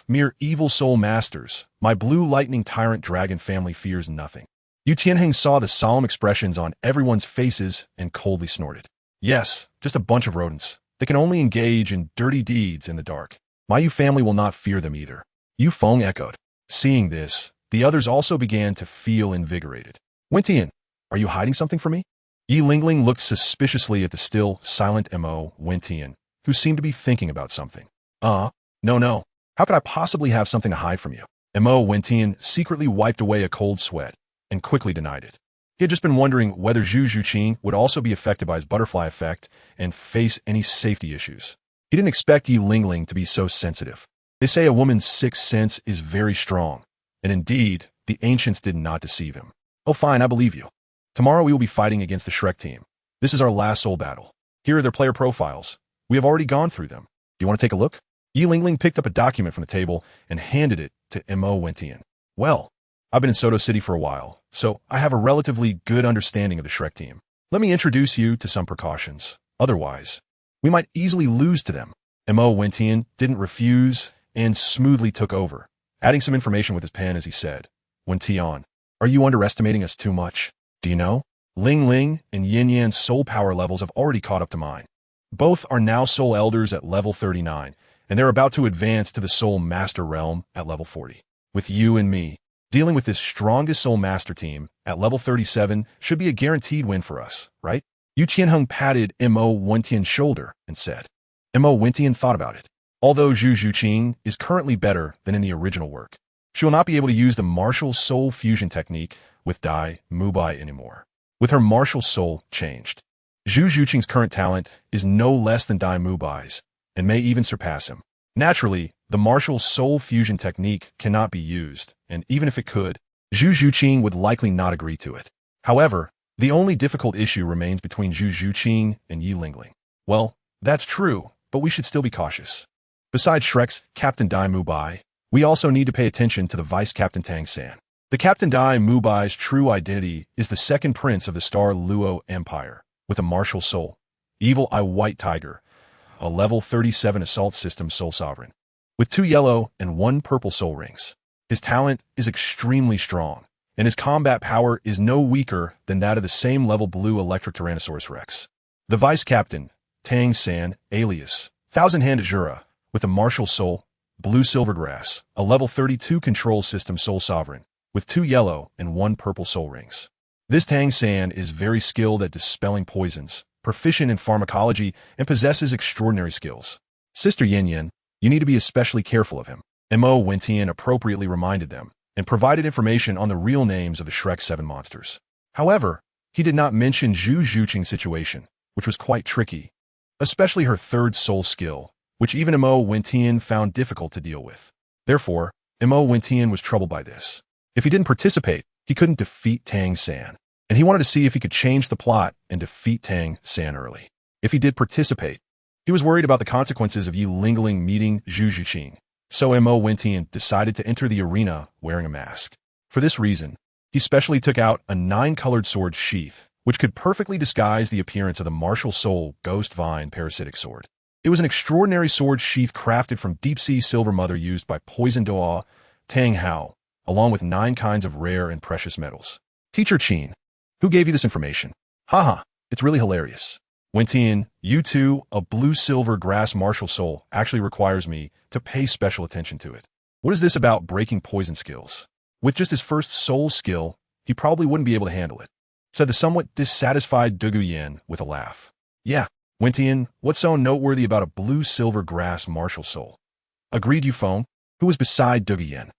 Mere evil soul masters, my blue lightning tyrant dragon family fears nothing. Yu Tianheng saw the solemn expressions on everyone's faces and coldly snorted. Yes, just a bunch of rodents. They can only engage in dirty deeds in the dark. My Yu family will not fear them either. Yu Feng echoed. Seeing this, the others also began to feel invigorated. Wentian, are you hiding something from me? Yi Lingling looked suspiciously at the still, silent Mo Wentian, who seemed to be thinking about something. No. How could I possibly have something to hide from you? Mo Wentian secretly wiped away a cold sweat and quickly denied it. He had just been wondering whether Zhu Zhuqin would also be affected by his butterfly effect and face any safety issues. He didn't expect Yi Lingling to be so sensitive. They say a woman's sixth sense is very strong, and indeed, the ancients did not deceive him. Oh fine, I believe you. Tomorrow we will be fighting against the Shrek team. This is our last soul battle. Here are their player profiles. We have already gone through them. Do you want to take a look? Yi Lingling picked up a document from the table and handed it to Mo Wentian. Well, I've been in Soto City for a while, so I have a relatively good understanding of the Shrek team. Let me introduce you to some precautions. Otherwise, We might easily lose to them. Mo Wentian didn't refuse and smoothly took over, adding some information with his pen as he said, Wentian, are you underestimating us too much? Do you know? Ling Ling and Yin Yan's soul power levels have already caught up to mine. Both are now soul elders at level 39, and they're about to advance to the soul master realm at level 40. With you and me, dealing with this strongest soul master team at level 37 should be a guaranteed win for us, right? Yu Qianheng patted Mo Wentian's shoulder and said. Mo Wentian thought about it. Although Zhu Zhuqing is currently better than in the original work, she will not be able to use the MartialSoul fusion technique with Dai Mubai anymore. With her MartialSoul changed, Zhu Zhuqing's current talent is no less than Dai Mubai's, and may even surpass him. Naturally, the MartialSoul fusion technique cannot be used, and even if it could, Zhu Zhuqing would likely not agree to it. However, the only difficult issue remains between Zhu Zhuqing and Yi Lingling. Well, that's true, but we should still be cautious. Besides Shrek's Captain Dai Mubai, we also need to pay attention to the Vice Captain Tang San. The Captain Dai Mubai's true identity is the second prince of the Star Luo Empire, with a MartialSoul, Evil Eye White Tiger, a level 37 assault system soul sovereign, with 2 yellow and 1 purple soul rings. His talent is extremely strong, and his combat power is no weaker than that of the same level blue electric Tyrannosaurus Rex. The Vice Captain, Tang San, alias Thousand-Hand Azura, with a MartialSoul, Blue Silvergrass, a level 32 control system soul sovereign, with 2 yellow and 1 purple soul rings. This Tang San is very skilled at dispelling poisons, proficient in pharmacology, and possesses extraordinary skills. Sister Yin Yin, you need to be especially careful of him. Mo Wentian appropriately reminded them, and provided information on the real names of the Shrek 7 monsters. However, he did not mention Zhu Zhuqing's situation, which was quite tricky, especially her third soul skill, which even Mo Wentian found difficult to deal with. Therefore, Mo Wentian was troubled by this. If he didn't participate, he couldn't defeat Tang San, and he wanted to see if he could change the plot and defeat Tang San early. If he did participate, he was worried about the consequences of Yi Lingling meeting Zhu Zhuqing, so Mo Wentian decided to enter the arena wearing a mask. For this reason, he specially took out a 9-colored sword sheath, which could perfectly disguise the appearance of the MartialSoul Ghost Vine parasitic sword. It was an extraordinary sword sheath crafted from deep-sea silver mother used by Poison Douluo, Tang Hao, along with 9 kinds of rare and precious metals. Teacher Qin, who gave you this information? Haha, it's really hilarious. Wentian, you too, a blue-silver grass MartialSoul actually requires me to pay special attention to it. What is this about breaking poison skills? With just his first soul skill, he probably wouldn't be able to handle it, said the somewhat dissatisfied Dugu Yin with a laugh. Yeah, Wentian, what's so noteworthy about a blue-silver grass MartialSoul? Agreed Yufeng, who was beside Dugu Yin.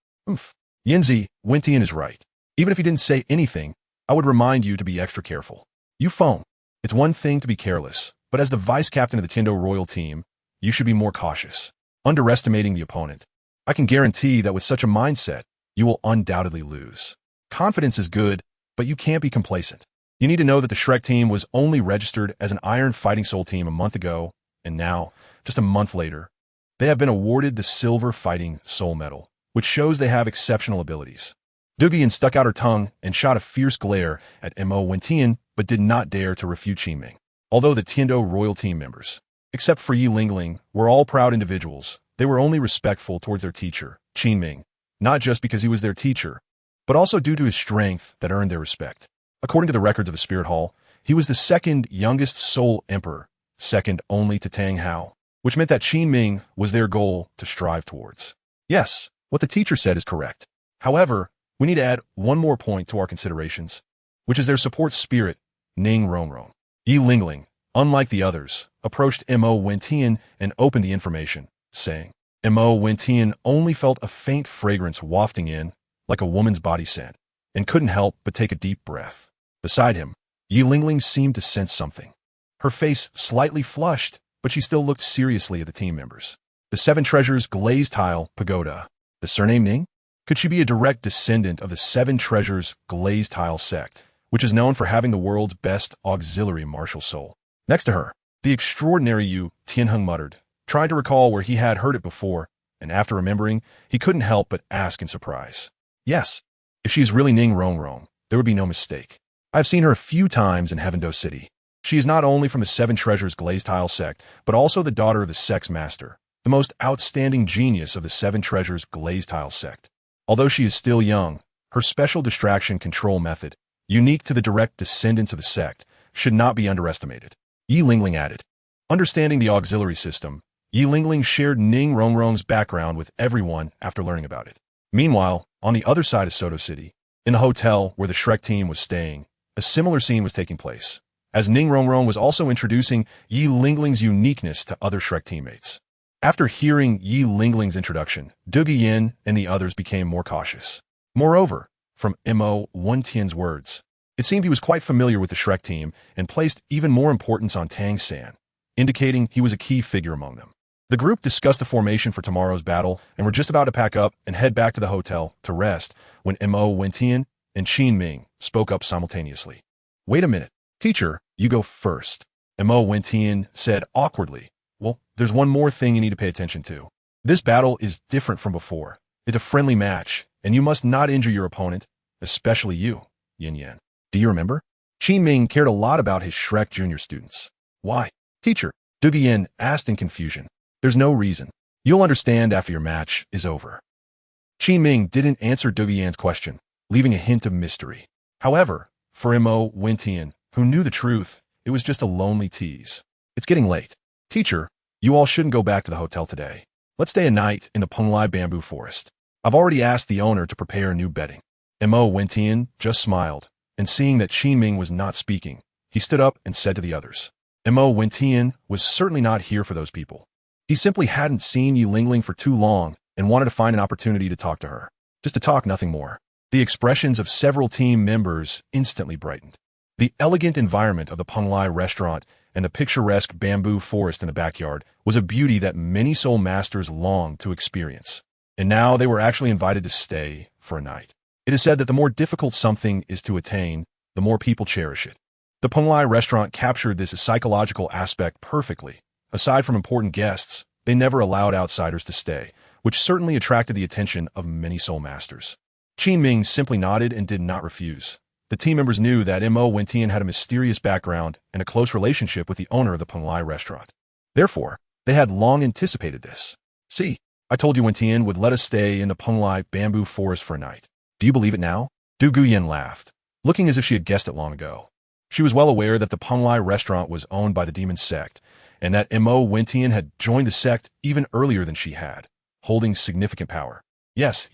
Yinzi, Wentian is right. Even if he didn't say anything, I would remind you to be extra careful. Yufeng, it's one thing to be careless, but as the vice captain of the Tiando Royal team, you should be more cautious, underestimating the opponent. I can guarantee that with such a mindset, you will undoubtedly lose. Confidence is good, but you can't be complacent. You need to know that the Shrek team was only registered as an Iron Fighting Soul team a month ago, and now, just a month later, they have been awarded the Silver Fighting Soul Medal, which shows they have exceptional abilities. Dugian stuck out her tongue and shot a fierce glare at Mo Wentian, but did not dare to refute Qiming. Although the Tiando Royal team members, except for Yi Lingling, were all proud individuals, they were only respectful towards their teacher, Qiming, not just because he was their teacher, but also due to his strength that earned their respect. According to the records of the Spirit Hall, he was the second youngest Soul Emperor, second only to Tang Hao, which meant that Qiming was their goal to strive towards. Yes, what the teacher said is correct. However, we need to add one more point to our considerations, which is their support spirit, Ning Rongrong. Yi Lingling, unlike the others, approached Mo Wentian and opened the information, saying, Mo Wentian only felt a faint fragrance wafting in, like a woman's body scent, and couldn't help but take a deep breath. Beside him, Yi Lingling seemed to sense something. Her face slightly flushed, but she still looked seriously at the team members. The 7 Treasures Glazed Tile Pagoda. The surname Ning? Could she be a direct descendant of the 7 Treasures Glazed Tile sect, which is known for having the world's best auxiliary MartialSoul? Next to her, the extraordinary Yu Tianheng muttered, trying to recall where he had heard it before, and after remembering, he couldn't help but ask in surprise. Yes, if she is really Ning Rongrong, there would be no mistake. I've seen her a few times in Heavendo City. She is not only from the Seven Treasures Glazed Tile sect, but also the daughter of the sect's master, the most outstanding genius of the Seven Treasures Glazed Tile sect. Although she is still young, her special distraction control method, unique to the direct descendants of the sect, should not be underestimated. Yi Lingling added. Understanding the auxiliary system, Yi Lingling shared Ning Rongrong's background with everyone after learning about it. Meanwhile, on the other side of Soto City, in the hotel where the Shrek team was staying, a similar scene was taking place, as Ning Rongrong was also introducing Yi Lingling's uniqueness to other Shrek teammates. After hearing Yi Lingling's introduction, Du Guiyin and the others became more cautious. Moreover, from Mo Wentian's words, it seemed he was quite familiar with the Shrek team and placed even more importance on Tang San, indicating he was a key figure among them. The group discussed the formation for tomorrow's battle and were just about to pack up and head back to the hotel to rest when Mo Wentian and Qin Ming spoke up simultaneously. Wait a minute. Teacher, you go first. Mo Wentian said awkwardly. Well, there's one more thing you need to pay attention to. This battle is different from before. It's a friendly match, and you must not injure your opponent, especially you, Yin Yan. Do you remember? Qin Ming cared a lot about his Shrek Junior students. Why? Teacher, Du Guiyin asked in confusion. There's no reason. You'll understand after your match is over. Qin Ming didn't answer Du Guiyin's question, leaving a hint of mystery. However, for Mo Wentian, who knew the truth, it was just a lonely tease. It's getting late. Teacher, you all shouldn't go back to the hotel today. Let's stay a night in the Penglai bamboo forest. I've already asked the owner to prepare a new bedding. Mo Wentian just smiled, and seeing that Qin Ming was not speaking, he stood up and said to the others. Mo Wentian was certainly not here for those people. He simply hadn't seen Yi Lingling for too long and wanted to find an opportunity to talk to her. Just to talk, nothing more. The expressions of several team members instantly brightened. The elegant environment of the Penglai restaurant and the picturesque bamboo forest in the backyard was a beauty that many soul masters longed to experience. And now they were actually invited to stay for a night. It is said that the more difficult something is to attain, the more people cherish it. The Penglai restaurant captured this psychological aspect perfectly. Aside from important guests, they never allowed outsiders to stay, which certainly attracted the attention of many soul masters. Qin Ming simply nodded and did not refuse. The team members knew that Mo Wentian had a mysterious background and a close relationship with the owner of the Penglai restaurant. Therefore, they had long anticipated this. See, I told you Wentian would let us stay in the Penglai bamboo forest for a night. Do you believe it now? Du Guiyin laughed, looking as if she had guessed it long ago. She was well aware that the Penglai restaurant was owned by the demon sect, and that Mo Wentian had joined the sect even earlier than she had, holding significant power. Yes,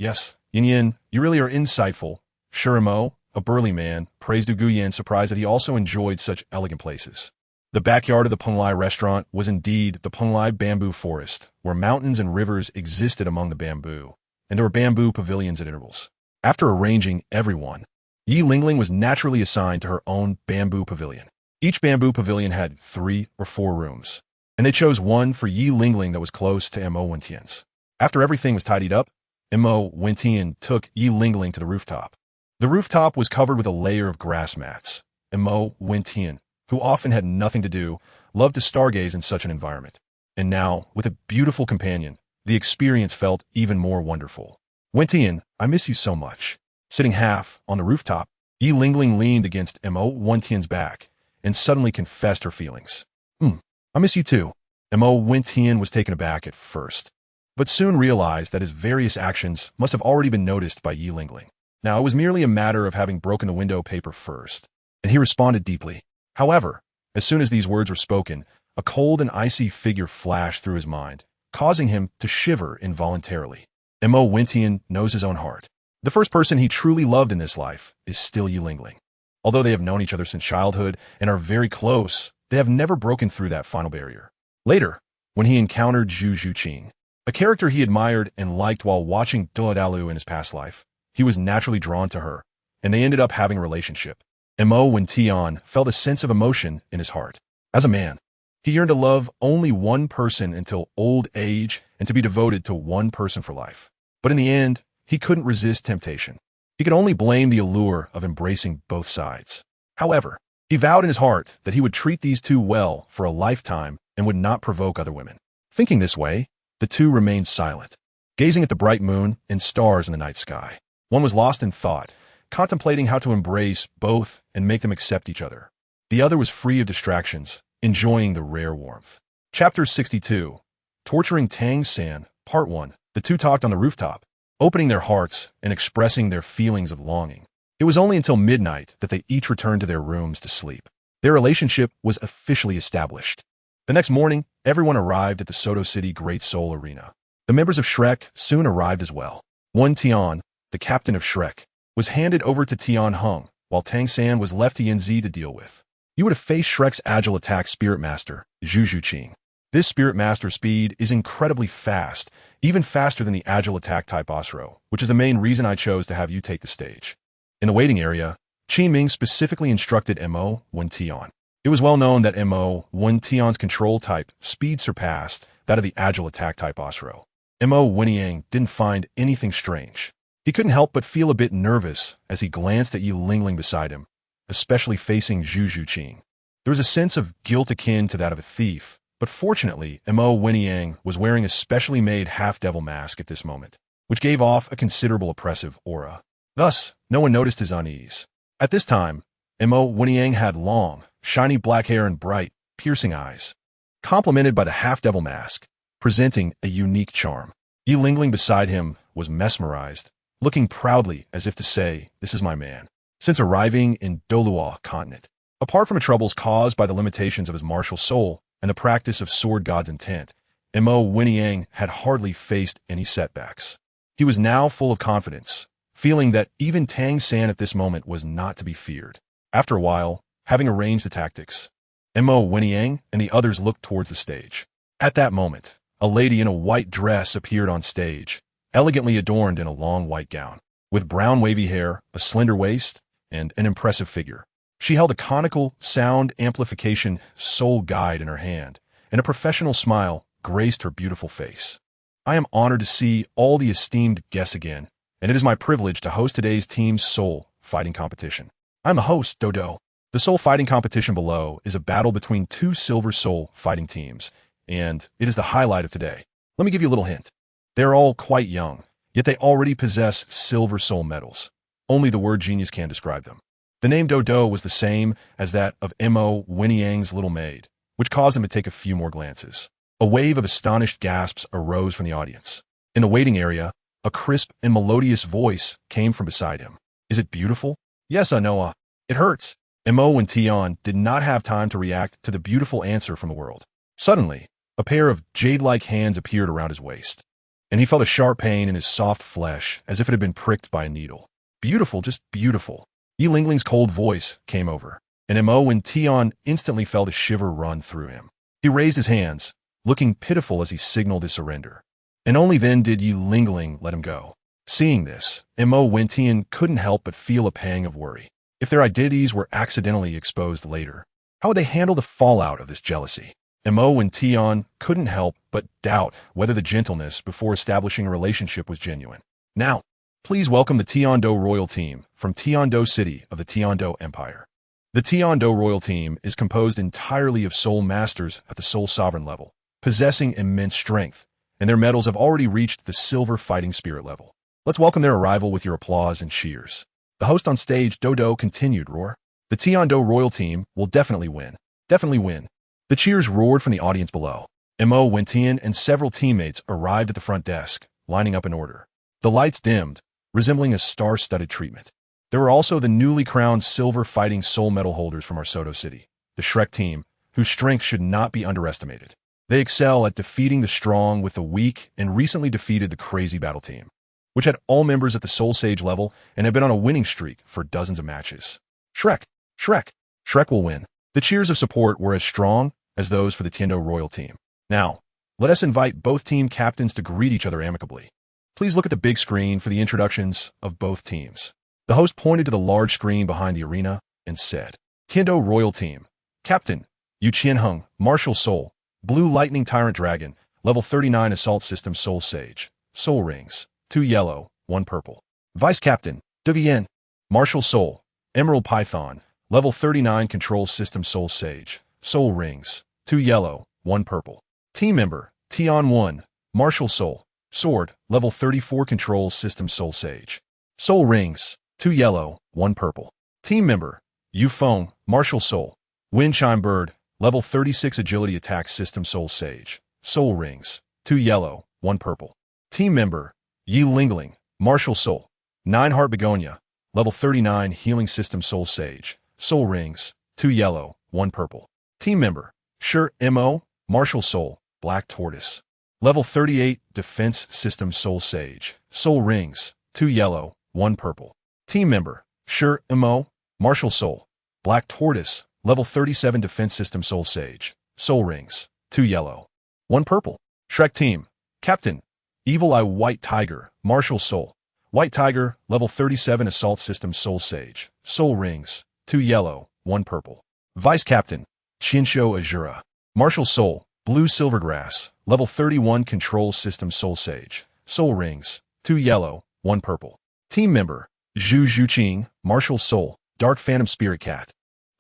Yin Yin, you really are insightful. Sure, Mo, a burly man, praised Du Guiyin, surprised that he also enjoyed such elegant places. The backyard of the Penglai restaurant was indeed the Penglai bamboo forest, where mountains and rivers existed among the bamboo, and there were bamboo pavilions at intervals. After arranging everyone, Yi Lingling was naturally assigned to her own bamboo pavilion. Each bamboo pavilion had 3 or 4 rooms, and they chose one for Yi Lingling that was close to Mo Wentian's. After everything was tidied up, Mo Wentian took Yi Lingling to the rooftop. The rooftop was covered with a layer of grass mats. Mo Wentian, who often had nothing to do, loved to stargaze in such an environment. And now, with a beautiful companion, the experience felt even more wonderful. Wentian, I miss you so much. Sitting half on the rooftop, Yi Lingling leaned against Mo Wentian's back and suddenly confessed her feelings. I miss you too. Mo Wentian was taken aback at first, but soon realized that his various actions must have already been noticed by Yi Lingling. Now, it was merely a matter of having broken the window paper first, and he responded deeply. However, as soon as these words were spoken, a cold and icy figure flashed through his mind, causing him to shiver involuntarily. Mo Wentian knows his own heart. The first person he truly loved in this life is still Yi Lingling. Although they have known each other since childhood and are very close, they have never broken through that final barrier. Later, when he encountered Zhu Zhuqing, a character he admired and liked while watching Douluo in his past life, he was naturally drawn to her, and they ended up having a relationship. Mo Wentian felt a sense of emotion in his heart. As a man, he yearned to love only one person until old age and to be devoted to one person for life. But in the end, he couldn't resist temptation. He could only blame the allure of embracing both sides. However, he vowed in his heart that he would treat these two well for a lifetime and would not provoke other women. Thinking this way, the two remained silent, gazing at the bright moon and stars in the night sky. One was lost in thought, contemplating how to embrace both and make them accept each other. The other was free of distractions, enjoying the rare warmth. Chapter 62. Torturing Tang San, Part 1. The two talked on the rooftop, opening their hearts and expressing their feelings of longing. It was only until midnight that they each returned to their rooms to sleep. Their relationship was officially established. The next morning, everyone arrived at the Soto City Great Soul Arena. The members of Shrek soon arrived as well. One Tian, the captain of Shrek, was handed over to Tian Hung, while Tang San was left to Yin Zi to deal with. You would have faced Shrek's agile attack Spirit Master, Zhu Qing. This Spirit Master speed is incredibly fast, even faster than the agile attack type Osro, which is the main reason I chose to have you take the stage. In the waiting area, Qi Ming specifically instructed Mo Wen Tian. It was well known that Mo Wen Tian's control type speed surpassed that of the agile attack type Osro. Mo Wenyang didn't find anything strange. He couldn't help but feel a bit nervous as he glanced at Yi Lingling beside him, especially facing Zhu Qing. There was a sense of guilt akin to that of a thief, but fortunately, Mo Wenyang was wearing a specially made half-devil mask at this moment, which gave off a considerable oppressive aura. Thus, no one noticed his unease. At this time, Mo Wenyang had long, shiny black hair and bright, piercing eyes, complemented by the half-devil mask, presenting a unique charm. Yi Lingling beside him was mesmerized, looking proudly as if to say, "This is my man." Since arriving in Douluo continent, apart from the troubles caused by the limitations of his martial soul and the practice of sword god's intent, Mo Wenyang had hardly faced any setbacks. He was now full of confidence, feeling that even Tang San at this moment was not to be feared. After a while, having arranged the tactics, Mo Wenyang and the others looked towards the stage. At that moment, a lady in a white dress appeared on stage, elegantly adorned in a long white gown, with brown wavy hair, a slender waist, and an impressive figure. She held a conical sound amplification soul guide in her hand, and a professional smile graced her beautiful face. I am honored to see all the esteemed guests again, and it is my privilege to host today's team's soul fighting competition. I'm the host, Dodo. The soul fighting competition below is a battle between two silver soul fighting teams, and it is the highlight of today. Let me give you a little hint. They're all quite young, yet they already possess silver soul medals. Only the word genius can describe them. The name Dodo was the same as that of Mo Wenyang's little maid, which caused him to take a few more glances. A wave of astonished gasps arose from the audience. In the waiting area, a crisp and melodious voice came from beside him. "Is it beautiful?" "Yes, Anoa. It hurts." Mo Wen Tian did not have time to react to the beautiful answer from the world. Suddenly, a pair of jade-like hands appeared around his waist, and he felt a sharp pain in his soft flesh as if it had been pricked by a needle. "Beautiful, just beautiful." Yi Lingling's cold voice came over, and Mo Wen Tian instantly felt a shiver run through him. He raised his hands, looking pitiful as he signaled his surrender. And only then did Yi Lingling let him go. Seeing this, Mo Wen Tian couldn't help but feel a pang of worry. If their identities were accidentally exposed later, how would they handle the fallout of this jealousy? Mo Wen Tian couldn't help but doubt whether the gentleness before establishing a relationship was genuine. Now, please welcome the Tiando Royal Team from Tiando City of the Tiando Empire. The Tiando Royal Team is composed entirely of soul masters at the soul sovereign level, possessing immense strength, and their medals have already reached the silver fighting spirit level. Let's welcome their arrival with your applause and cheers. The host on stage, Dodo, continued, "Roar. The Tiando Royal Team will definitely win. Definitely win." The cheers roared from the audience below. Mo Wen Tian and several teammates arrived at the front desk, lining up in order. The lights dimmed, resembling a star-studded treatment. There were also the newly crowned silver fighting soul medal holders from our Soto City, the Shrek team, whose strength should not be underestimated. They excel at defeating the strong with the weak and recently defeated the crazy battle team, which had all members at the Soul Sage level and had been on a winning streak for dozens of matches. Shrek! Shrek! Shrek will win. The cheers of support were as strong as those for the Tiando Royal Team. Now, let us invite both team captains to greet each other amicably. Please look at the big screen for the introductions of both teams. The host pointed to the large screen behind the arena and said, "Tiando Royal Team, Captain, Yu Qianheng, MartialSoul, Blue Lightning Tyrant Dragon, Level 39 Assault System Soul Sage, Soul Rings, 2 yellow, 1 purple. Vice Captain, Devian, MartialSoul, Emerald Python, Level 39 Control System Soul Sage, Soul Rings, 2 yellow, 1 purple. Team Member, Tian 1, MartialSoul, Sword, Level 34 Control System Soul Sage, Soul Rings, 2 yellow, 1 purple. Team Member, Yu Feng, MartialSoul, Wind Chime Bird, level 36 Agility Attack System Soul Sage, Soul Rings, 2 yellow, 1 purple. Team Member, Yi Lingling, MartialSoul, 9 Heart Begonia, level 39 Healing System Soul Sage, Soul Rings, 2 yellow, 1 purple. Team Member, Sure Mo, MartialSoul, Black Tortoise, level 38 Defense System Soul Sage, Soul Rings, 2 yellow, 1 purple. Team Member, Sure Mo, MartialSoul, Black Tortoise, level 37 Defense System Soul Sage, Soul Rings, 2 yellow, 1 purple. Shrek Team, Captain, Evil Eye White Tiger, MartialSoul, White Tiger, level 37 Assault System Soul Sage, Soul Rings, 2 yellow, 1 purple. Vice Captain, Chinsho Azura, MartialSoul, Blue Silvergrass, level 31 Control System Soul Sage, Soul Rings, 2 yellow, 1 purple. Team Member, Zhu Zhuqing, MartialSoul, Dark Phantom Spirit Cat,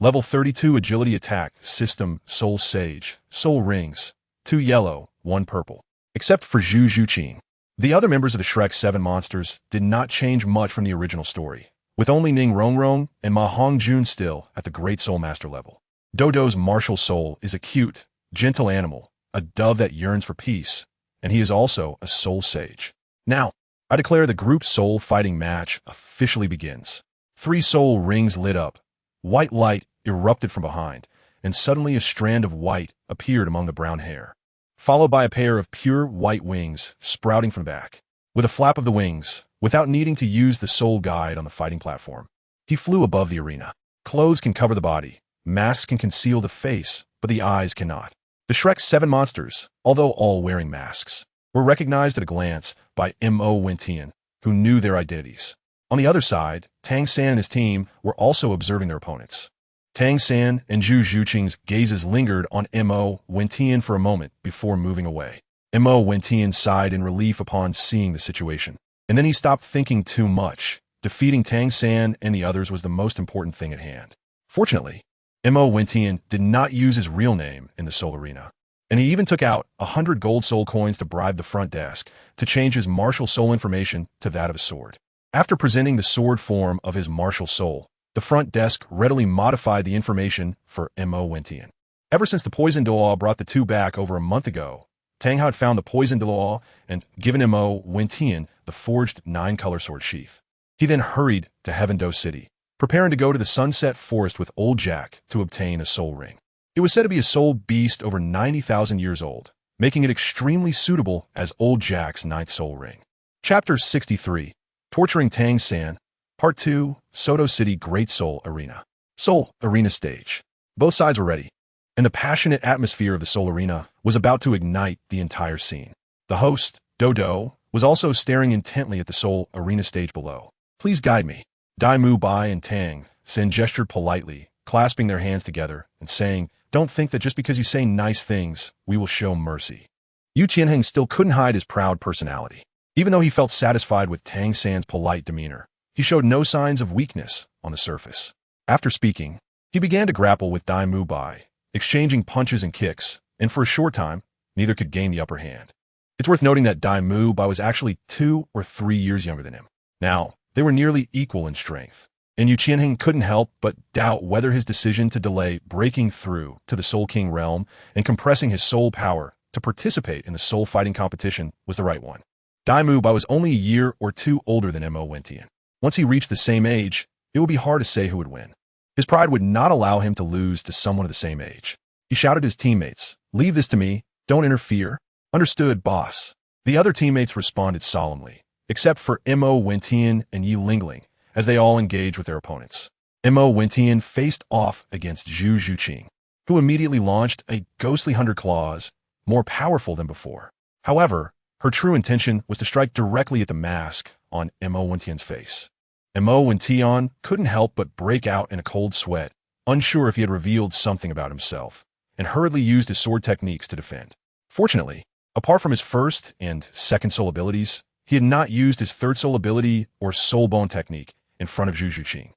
level 32 Agility Attack System Soul Sage, Soul Rings, 2 yellow, 1 purple. Except for Zhu Zhuqing, the other members of the Shrek 7 monsters did not change much from the original story, with only Ning Rongrong and Ma Hongjun still at the Great Soul Master level. Dodo's MartialSoul is a cute, gentle animal, a dove that yearns for peace, and he is also a soul sage. Now, I declare the group soul fighting match officially begins. 3 soul rings lit up, white light erupted from behind, and suddenly a strand of white appeared among the brown hair, followed by a pair of pure white wings sprouting from back. With a flap of the wings, without needing to use the soul guide on the fighting platform, he flew above the arena. Clothes can cover the body, masks can conceal the face, but the eyes cannot. The Shrek 7 monsters, although all wearing masks, were recognized at a glance by Mo Wentian, who knew their identities. On the other side, Tang San and his team were also observing their opponents. Tang San and Zhu Zhuqing's gazes lingered on Mo Wentian for a moment before moving away. Mo Wentian sighed in relief upon seeing the situation, and then he stopped thinking too much. Defeating Tang San and the others was the most important thing at hand. Fortunately, Mo Wentian did not use his real name in the Soul Arena, and he even took out 100 gold soul coins to bribe the front desk to change his MartialSoul information to that of a sword. After presenting the sword form of his MartialSoul, the front desk readily modified the information for Mo Wentian. Ever since the poison Douluo brought the two back over a month ago, Tang had found the poison Douluo and given Mo Wentian the forged 9-color sword sheath. He then hurried to Heaven Do City, preparing to go to the Sunset Forest with Old Jack to obtain a soul ring. It was said to be a soul beast over 90,000 years old, making it extremely suitable as Old Jack's 9th soul ring. Chapter 63, Torturing Tang San, Part 2, Soto City Great Soul Arena. Soul Arena Stage. Both sides were ready, and the passionate atmosphere of the Soul Arena was about to ignite the entire scene. The host, Dodo, was also staring intently at the Soul Arena stage below. Please guide me. Dai Mu Bai and Tang San gestured politely, clasping their hands together and saying, "Don't think that just because you say nice things, we will show mercy." Yu Qianheng still couldn't hide his proud personality. Even though he felt satisfied with Tang San's polite demeanor, he showed no signs of weakness on the surface. After speaking, he began to grapple with Dai Mu Bai, exchanging punches and kicks, and for a short time, neither could gain the upper hand. It's worth noting that Dai Mu Bai was actually 2 or 3 years younger than him. Now, they were nearly equal in strength, and Yu Qianheng couldn't help but doubt whether his decision to delay breaking through to the Soul King realm and compressing his soul power to participate in the soul fighting competition was the right one. Dai Mu Bai was only a year or 2 older than Mo Wentian. Once he reached the same age, it would be hard to say who would win. His pride would not allow him to lose to someone of the same age. He shouted at his teammates, "Leave this to me, don't interfere." "Understood, boss." The other teammates responded solemnly, except for Mo Wentian and Yi Lingling, as they all engaged with their opponents. Mo Wentian faced off against Zhu Zhuqing, who immediately launched a ghostly 100 claws, more powerful than before. However, her true intention was to strike directly at the mask on Mo Wentian's face. Mo Wentian couldn't help but break out in a cold sweat, unsure if he had revealed something about himself, and hurriedly used his sword techniques to defend. Fortunately, apart from his first and second soul abilities, he had not used his third soul ability or soul bone technique in front of Zhu Zhuqing.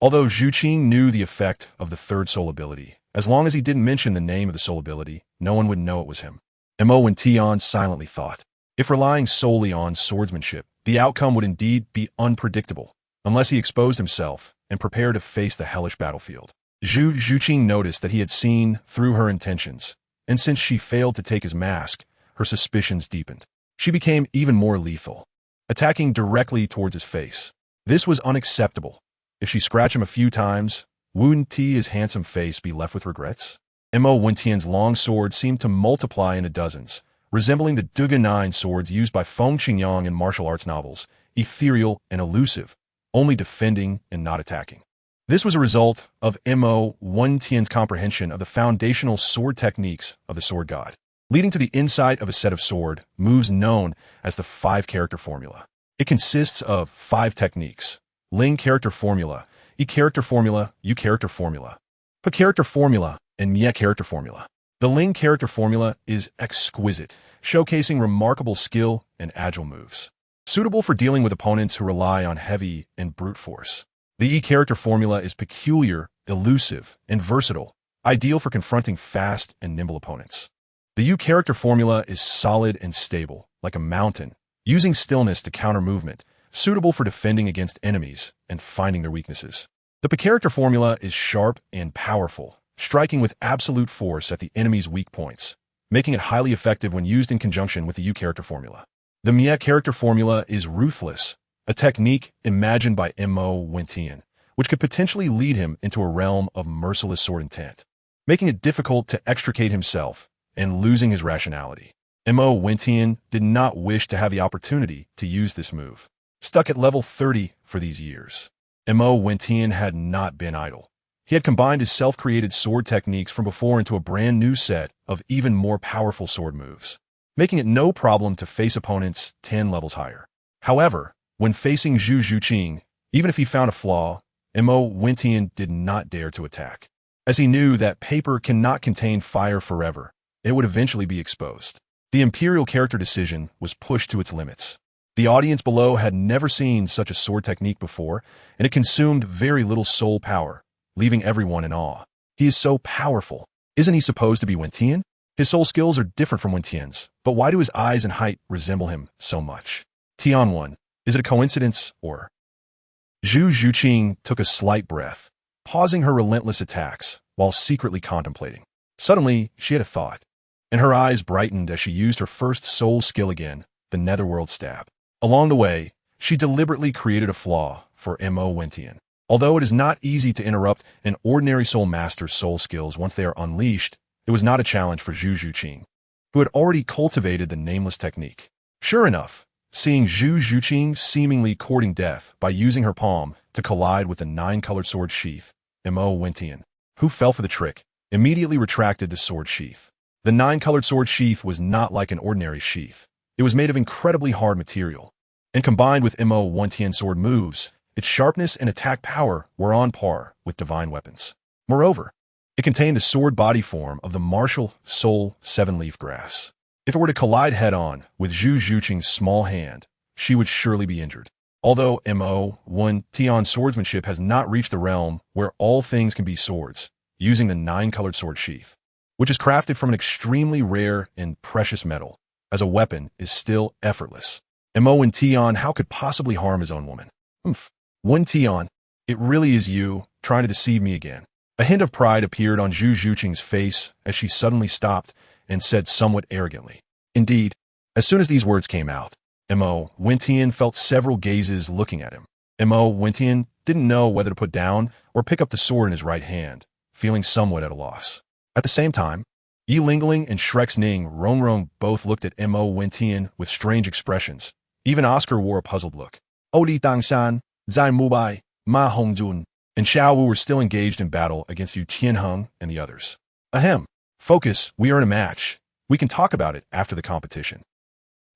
Although Zhuqing knew the effect of the third soul ability, as long as he didn't mention the name of the soul ability, no one would know it was him. Mo Wentian silently thought, if relying solely on swordsmanship, the outcome would indeed be unpredictable, unless he exposed himself and prepared to face the hellish battlefield. Zhu Zhuqing noticed that he had seen through her intentions, and since she failed to take his mask, her suspicions deepened. She became even more lethal, attacking directly towards his face. This was unacceptable. If she scratched him a few times, wouldn't his handsome face be left with regrets? Mo Wentian's long sword seemed to multiply into dozens, resembling the Duga 9 swords used by Feng Qingyang in martial arts novels, ethereal and elusive, only defending and not attacking. This was a result of Mo Wentian's comprehension of the foundational sword techniques of the sword god, leading to the insight of a set of sword moves known as the 5-character formula. It consists of 5 techniques: Ling character formula, E character formula, U character formula, P character formula, and Mie character formula. The Ling character formula is exquisite, showcasing remarkable skill and agile moves, suitable for dealing with opponents who rely on heavy and brute force. The E character formula is peculiar, elusive, and versatile, ideal for confronting fast and nimble opponents. The U character formula is solid and stable, like a mountain, using stillness to counter movement, suitable for defending against enemies and finding their weaknesses. The P character formula is sharp and powerful, striking with absolute force at the enemy's weak points, making it highly effective when used in conjunction with the U character formula. The Mie character formula is ruthless, a technique imagined by Mo Wentian, which could potentially lead him into a realm of merciless sword intent, making it difficult to extricate himself and losing his rationality. Mo Wentian did not wish to have the opportunity to use this move. Stuck at level 30 for these years, Mo Wentian had not been idle. He had combined his self-created sword techniques from before into a brand new set of even more powerful sword moves, making it no problem to face opponents 10 levels higher. However, when facing Zhu Zhuqing, even if he found a flaw, Mo Wentian did not dare to attack, as he knew that paper cannot contain fire forever. It would eventually be exposed. The Imperial character decision was pushed to its limits. The audience below had never seen such a sword technique before, and it consumed very little soul power, leaving everyone in awe. He is so powerful. Isn't he supposed to be Wentian? His soul skills are different from Wentian's, but why do his eyes and height resemble him so much? Tian 1. Is it a coincidence, or? Zhu Zhuqing took a slight breath, pausing her relentless attacks while secretly contemplating. Suddenly, she had a thought, and her eyes brightened as she used her first soul skill again, the Netherworld Stab. Along the way, she deliberately created a flaw for Mo Wentian. Although it is not easy to interrupt an ordinary soul master's soul skills once they are unleashed, it was not a challenge for Zhu Zhuqing, who had already cultivated the nameless technique. Sure enough, seeing Zhu Zhuqing seemingly courting death by using her palm to collide with the 9-colored sword sheath, Mo Wentian, who fell for the trick, immediately retracted the sword sheath. The 9-colored sword sheath was not like an ordinary sheath. It was made of incredibly hard material, and combined with Mo Wentian's sword moves, its sharpness and attack power were on par with divine weapons. Moreover, it contained the sword body form of the MartialSoul 7-Leaf grass. If it were to collide head-on with Zhu Zhuqing's small hand, she would surely be injured. Although Mo Wentian's swordsmanship has not reached the realm where all things can be swords, using the 9-colored sword sheath, which is crafted from an extremely rare and precious metal, as a weapon is still effortless. Mo Wentian, how could possibly harm his own woman? Wentian, it really is you, trying to deceive me again. A hint of pride appeared on Zhu Zhuqing's face as she suddenly stopped and said somewhat arrogantly. Indeed, as soon as these words came out, Mo Wentian felt several gazes looking at him. Mo Wentian didn't know whether to put down or pick up the sword in his right hand, feeling somewhat at a loss. At the same time, Yi Lingling and Shrek's Ning Rongrong both looked at Mo Wentian with strange expressions. Even Oscar wore a puzzled look. Odi Dangshan, Zai Mubai, Ma Hongjun, and Xiao Wu were still engaged in battle against Yu Tianheng and the others. Ahem. Focus, we are in a match. We can talk about it after the competition.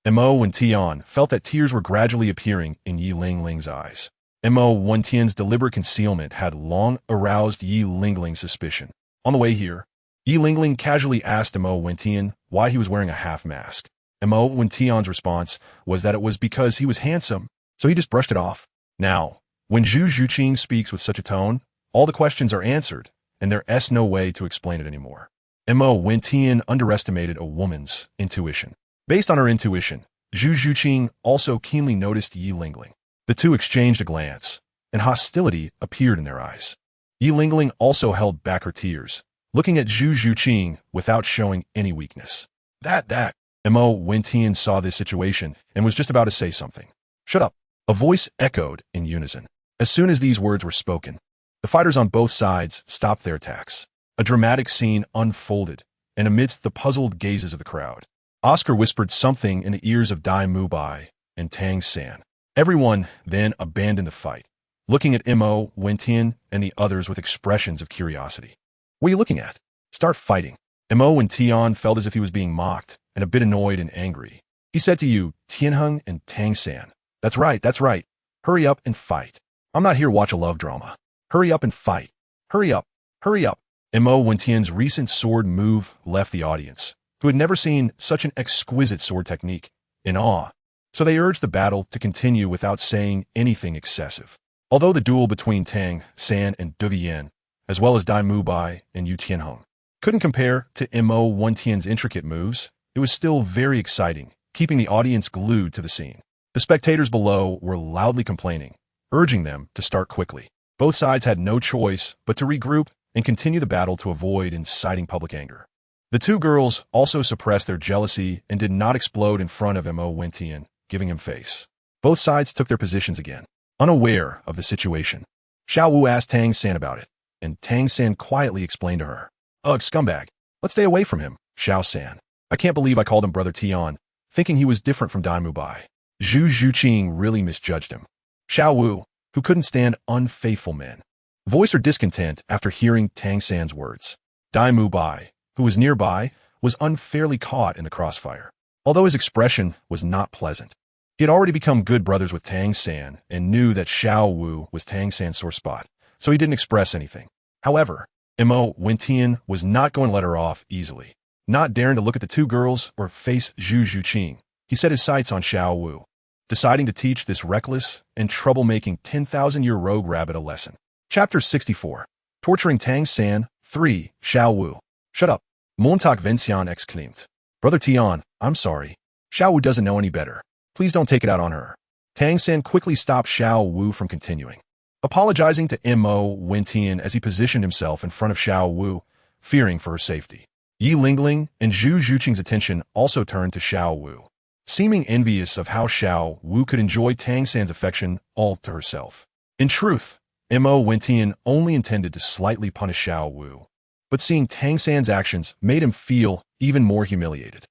Mo Wentian felt that tears were gradually appearing in Yi Lingling's eyes. Mo Wentian's deliberate concealment had long aroused Yi Lingling's suspicion. On the way here, Yi Lingling casually asked Mo Wentian why he was wearing a half-mask. Mo Wentian's response was that it was because he was handsome, so he just brushed it off. Now, when Zhu Zhuqing speaks with such a tone, all the questions are answered, and there's no way to explain it anymore. Mo Wentian underestimated a woman's intuition. Based on her intuition, Zhu Zhuqing also keenly noticed Yi Lingling. The two exchanged a glance, and hostility appeared in their eyes. Yi Lingling also held back her tears, looking at Zhu Zhuqing without showing any weakness. That. Mo Wentian saw this situation and was just about to say something. Shut up. A voice echoed in unison. As soon as these words were spoken, the fighters on both sides stopped their attacks. A dramatic scene unfolded, and amidst the puzzled gazes of the crowd, Oscar whispered something in the ears of Dai Mubai and Tang San. Everyone then abandoned the fight, looking at Mo Wentian and the others with expressions of curiosity. What are you looking at? Start fighting. Mo Wentian felt as if he was being mocked and a bit annoyed and angry. He said to you, Tianheng and Tang San. That's right. Hurry up and fight. I'm not here to watch a love drama. Hurry up and fight. Hurry up. Mo Wentian's recent sword move left the audience, who had never seen such an exquisite sword technique, in awe. So they urged the battle to continue without saying anything excessive. Although the duel between Tang San and Du Vian, as well as Dai Mubai and Yu Tianheng, couldn't compare to Mo Wentian's intricate moves, it was still very exciting, keeping the audience glued to the scene. The spectators below were loudly complaining, urging them to start quickly. Both sides had no choice but to regroup and continue the battle to avoid inciting public anger. The two girls also suppressed their jealousy and did not explode in front of Mo Wentian, giving him face. Both sides took their positions again, unaware of the situation. Xiao Wu asked Tang San about it, and Tang San quietly explained to her. Ugh, scumbag. Let's stay away from him, Xiao San. I can't believe I called him Brother Tian, thinking he was different from Dai Mubai. Zhu Zhuqing really misjudged him. Xiao Wu, who couldn't stand unfaithful men, voiced her discontent after hearing Tang San's words. Dai Mubai, who was nearby, was unfairly caught in the crossfire. Although his expression was not pleasant, he had already become good brothers with Tang San and knew that Xiao Wu was Tang San's sore spot, so he didn't express anything. However, Mo Wentian was not going to let her off easily. Not daring to look at the two girls or face Zhu Zhuqing, he set his sights on Xiao Wu, deciding to teach this reckless and troublemaking 10,000-year rogue rabbit a lesson. Chapter 64. Torturing Tang San. 3. Xiao Wu. Shut up. Montag Vencian exclaimed. Brother Tian, I'm sorry. Xiao Wu doesn't know any better. Please don't take it out on her. Tang San quickly stopped Xiao Wu from continuing, apologizing to Mo Wentian as he positioned himself in front of Xiao Wu, fearing for her safety. Yi Lingling and Zhu Zhuqing's attention also turned to Xiao Wu, seeming envious of how Xiao Wu could enjoy Tang San's affection all to herself. In truth, Mo Wentian only intended to slightly punish Xiao Wu, but seeing Tang San's actions made him feel even more humiliated.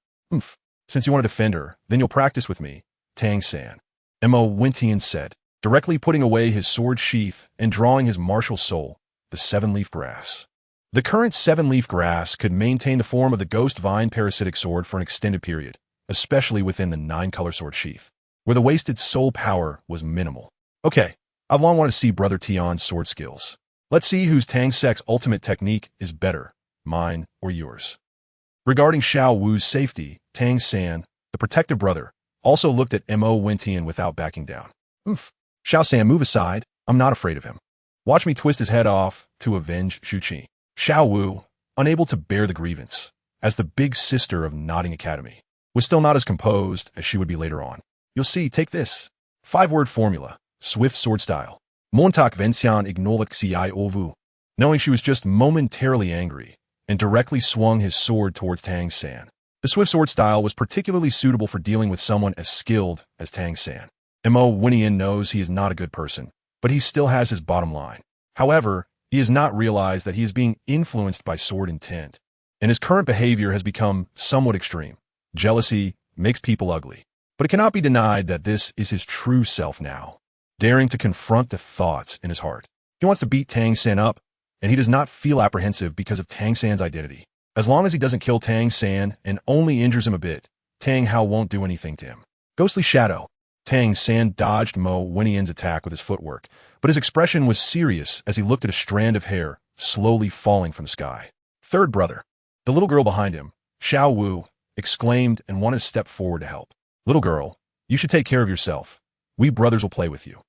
Since you want to defend her, then you'll practice with me, Tang San, Mo Wentian said, directly putting away his sword sheath and drawing his martial soul, the seven-leaf grass. The current seven-leaf grass could maintain the form of the ghost vine parasitic sword for an extended period, especially within the 9-color sword sheath, where the wasted soul power was minimal. Okay, I've long wanted to see Brother Tian's sword skills. Let's see whose Tang Sek's ultimate technique is better, mine or yours. Regarding Xiao Wu's safety, Tang San, the protective brother, also looked at Mo Wentian without backing down. Xiao San, move aside. I'm not afraid of him. Watch me twist his head off to avenge Zhuqing. Xiao Wu, unable to bear the grievance, as the big sister of Nodding Academy, was still not as composed as she would be later on. You'll see, take this. 5-word formula, swift sword style. Montag Vencian ignored Xiai Ovu, knowing she was just momentarily angry, and directly swung his sword towards Tang San. The swift sword style was particularly suitable for dealing with someone as skilled as Tang San. Mo Wentian knows he is not a good person, but he still has his bottom line. However, he has not realized that he is being influenced by sword intent, and his current behavior has become somewhat extreme. Jealousy makes people ugly, but it cannot be denied that this is his true self now, daring to confront the thoughts in his heart. He wants to beat Tang San up, and he does not feel apprehensive because of Tang San's identity. As long as he doesn't kill Tang San and only injures him a bit, Tang Hao won't do anything to him. Ghostly Shadow. Tang San dodged Mo Wentian's attack with his footwork, but his expression was serious as he looked at a strand of hair slowly falling from the sky. Third brother. The little girl behind him, Xiao Wu, exclaimed and wanted to step forward to help. Little girl, you should take care of yourself. We brothers will play with you.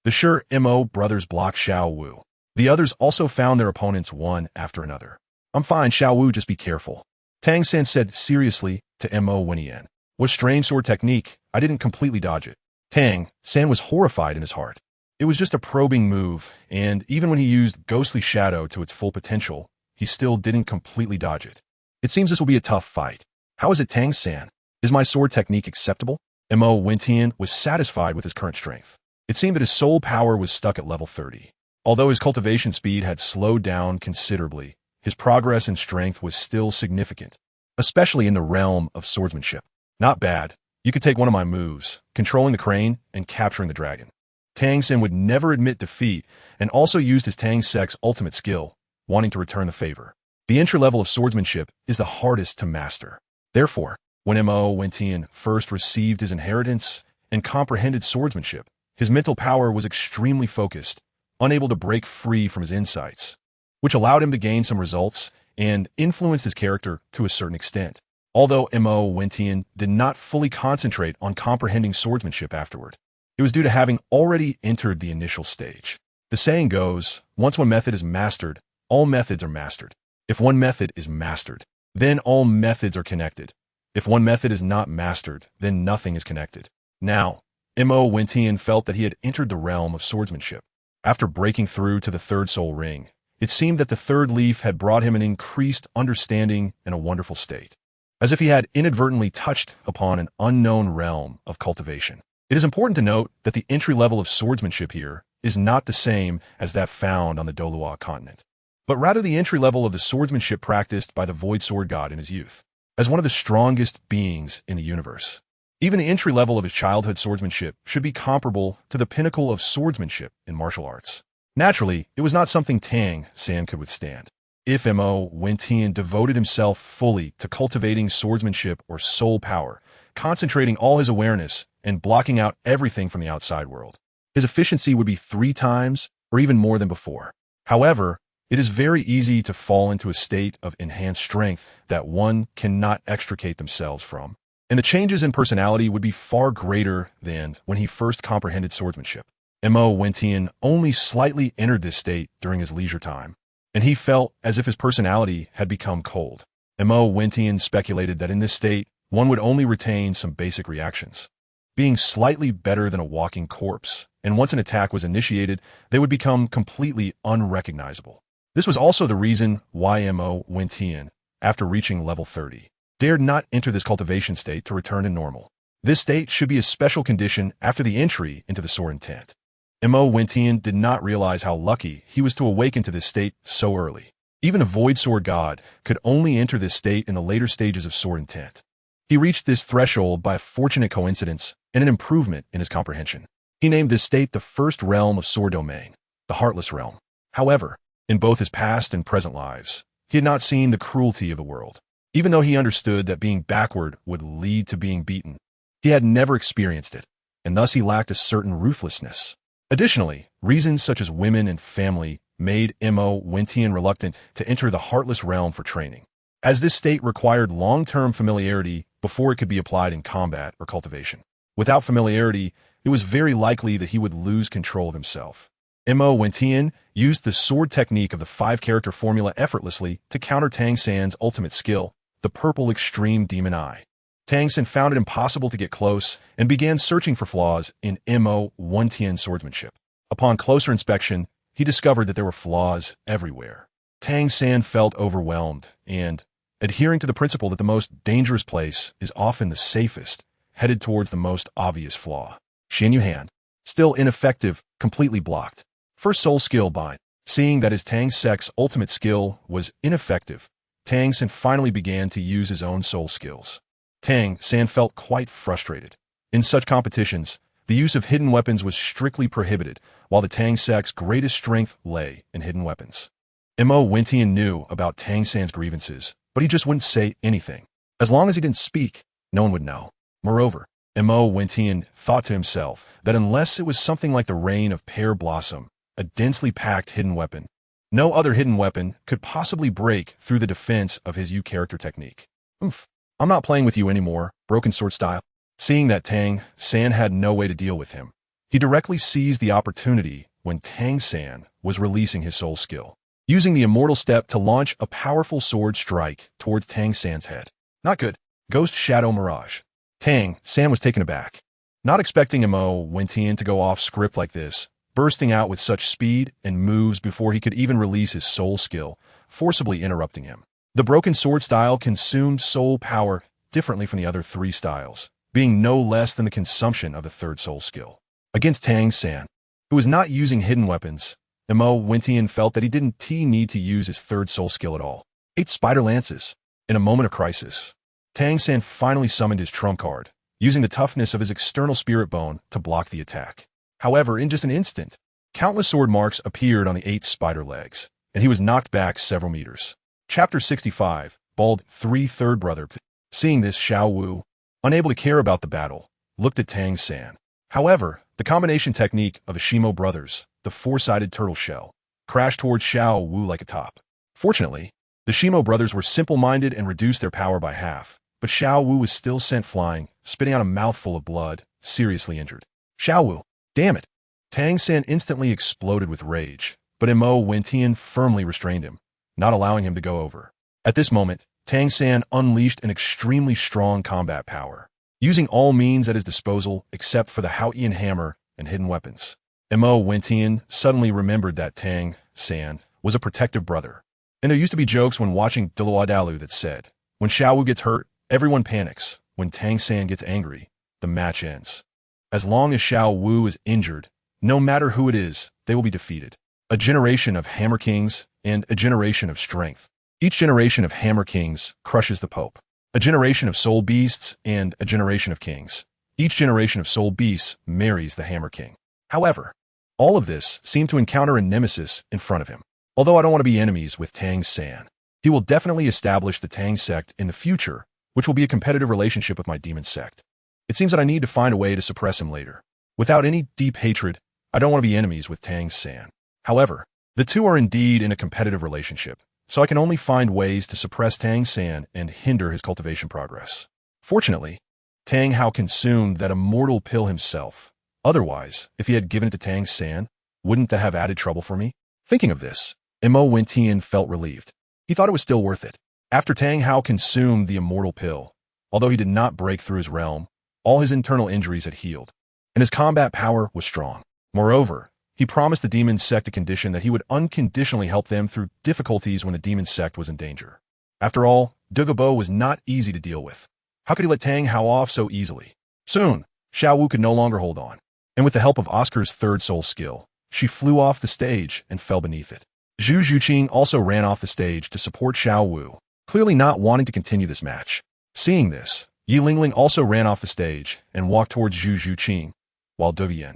The sure Mo brothers blocked Xiao Wu. The others also found their opponents one after another. I'm fine, Xiao Wu, just be careful. Tang San said seriously to Mo Wentian. What strange sword technique, I didn't completely dodge it. Tang San was horrified in his heart. It was just a probing move, and even when he used Ghostly Shadow to its full potential, he still didn't completely dodge it. It seems this will be a tough fight. How is it, Tang-san? Is my sword technique acceptable? Mo Wentian was satisfied with his current strength. It seemed that his soul power was stuck at level 30. Although his cultivation speed had slowed down considerably, his progress in strength was still significant, especially in the realm of swordsmanship. Not bad. You could take one of my moves, controlling the crane and capturing the dragon. Tang-san would never admit defeat and also used his Tang-Sek's ultimate skill, wanting to return the favor. The entry level of swordsmanship is the hardest to master. Therefore, when Mo Wentian first received his inheritance and comprehended swordsmanship, his mental power was extremely focused, unable to break free from his insights, which allowed him to gain some results and influence his character to a certain extent. Although Mo Wentian did not fully concentrate on comprehending swordsmanship afterward, it was due to having already entered the initial stage. The saying goes, once one method is mastered, all methods are mastered. If one method is mastered, then all methods are connected. If one method is not mastered, then nothing is connected. Now, Mo Wentian felt that he had entered the realm of swordsmanship. After breaking through to the third soul ring, it seemed that the third leaf had brought him an increased understanding and a wonderful state, as if he had inadvertently touched upon an unknown realm of cultivation. It is important to note that the entry level of swordsmanship here is not the same as that found on the Douluo continent, but rather the entry level of the swordsmanship practiced by the Void Sword God in his youth, as one of the strongest beings in the universe. Even the entry level of his childhood swordsmanship should be comparable to the pinnacle of swordsmanship in martial arts. Naturally, it was not something Tang-san could withstand. If Mo Wentian devoted himself fully to cultivating swordsmanship or soul power, concentrating all his awareness and blocking out everything from the outside world, his efficiency would be 3 times or even more than before. However, it is very easy to fall into a state of enhanced strength that one cannot extricate themselves from, and the changes in personality would be far greater than when he first comprehended swordsmanship. Mo Wentian only slightly entered this state during his leisure time, and he felt as if his personality had become cold. Mo Wentian speculated that in this state, one would only retain some basic reactions, being slightly better than a walking corpse, and once an attack was initiated, they would become completely unrecognizable. This was also the reason why Mo Wentian, after reaching level 30, dared not enter this cultivation state to return to normal. This state should be a special condition after the entry into the sword intent. Mo Wentian did not realize how lucky he was to awaken to this state so early. Even a Void Sword God could only enter this state in the later stages of sword intent. He reached this threshold by a fortunate coincidence and an improvement in his comprehension. He named this state the first realm of sword domain, the Heartless Realm. However, in both his past and present lives, he had not seen the cruelty of the world. Even though he understood that being backward would lead to being beaten, he had never experienced it, and thus he lacked a certain ruthlessness. Additionally, reasons such as women and family made Mo Wentian reluctant to enter the Heartless Realm for training, as this state required long-term familiarity before it could be applied in combat or cultivation. Without familiarity, it was very likely that he would lose control of himself. Mo Wentian used the sword technique of the 5-character formula effortlessly to counter Tang-san's ultimate skill, the Purple Extreme Demon Eye. Tang-san found it impossible to get close and began searching for flaws in Mo Wentian's swordsmanship. Upon closer inspection, he discovered that there were flaws everywhere. Tang-san felt overwhelmed and, adhering to the principle that the most dangerous place is often the safest, headed towards the most obvious flaw. Xin Yuhan, still ineffective, completely blocked. First soul skill bind. Seeing that his Tang-sek's ultimate skill was ineffective, Tang-san finally began to use his own soul skills. Tang-san felt quite frustrated. In such competitions, the use of hidden weapons was strictly prohibited, while the Tang-sek's greatest strength lay in hidden weapons. Mo Wentian knew about Tang-san's grievances, but he just wouldn't say anything. As long as he didn't speak, no one would know. Moreover, Mo Wentian thought to himself that unless it was something like the Rain of Pear Blossom, a densely packed hidden weapon, no other hidden weapon could possibly break through the defense of his U-character technique. I'm not playing with you anymore, broken sword style. Seeing that Tang-san had no way to deal with him, he directly seized the opportunity when Tang-san was releasing his soul skill, using the immortal step to launch a powerful sword strike towards Tang-san's head. Not good. Ghost Shadow Mirage. Tang-san was taken aback. Not expecting Mo Wentian to go off script like this, bursting out with such speed and moves before he could even release his soul skill, forcibly interrupting him. The broken sword style consumed soul power differently from the other three styles, being no less than the consumption of the third soul skill. Against Tang San, who was not using hidden weapons, Mo Wentian felt that he didn't need to use his third soul skill at all. 8 spider lances. In a moment of crisis, Tang San finally summoned his trump card, using the toughness of his external spirit bone to block the attack. However, in just an instant, countless sword marks appeared on the 8 spider legs, and he was knocked back several meters. Chapter 65, Bald 3 Third Brother. Seeing this, Xiao Wu, unable to care about the battle, looked at Tang San. However, the combination technique of the Shimo brothers, the 4-sided turtle shell, crashed towards Xiao Wu like a top. Fortunately, the Shimo brothers were simple-minded and reduced their power by half, but Xiao Wu was still sent flying, spitting out a mouthful of blood, seriously injured. Xiao Wu, damn it! Tang San instantly exploded with rage, but Mo Wentian firmly restrained him, not allowing him to go over. At this moment, Tang San unleashed an extremely strong combat power, using all means at his disposal except for the Haotian hammer and hidden weapons. Mo Wentian suddenly remembered that Tang San was a protective brother. And there used to be jokes when watching Douluo that said, when Xiao Wu gets hurt, everyone panics. When Tang San gets angry, the match ends. As long as Xiao Wu is injured, no matter who it is, they will be defeated. A generation of Hammer Kings and a generation of strength. Each generation of Hammer Kings crushes the Pope. A generation of Soul Beasts and a generation of Kings. Each generation of Soul Beasts marries the Hammer King. However, all of this seemed to encounter a nemesis in front of him. Although I don't want to be enemies with Tang San, he will definitely establish the Tang sect in the future, which will be a competitive relationship with my demon sect. It seems that I need to find a way to suppress him later. Without any deep hatred, I don't want to be enemies with Tang San. However, the two are indeed in a competitive relationship, so I can only find ways to suppress Tang San and hinder his cultivation progress. Fortunately, Tang Hao consumed that immortal pill himself. Otherwise, if he had given it to Tang San, wouldn't that have added trouble for me? Thinking of this, Mo Wentian felt relieved. He thought it was still worth it. After Tang Hao consumed the immortal pill, although he did not break through his realm, all his internal injuries had healed, and his combat power was strong. Moreover, he promised the demon sect a condition that he would unconditionally help them through difficulties when the demon sect was in danger. After all, Douluo was not easy to deal with. How could he let Tang Hao off so easily? Soon, Xiao Wu could no longer hold on, and with the help of Oscar's third soul skill, she flew off the stage and fell beneath it. Zhu Zhuqing also ran off the stage to support Xiao Wu, clearly not wanting to continue this match. Seeing this, Yi Lingling also ran off the stage and walked towards Zhu Zhuqing, while Douluo,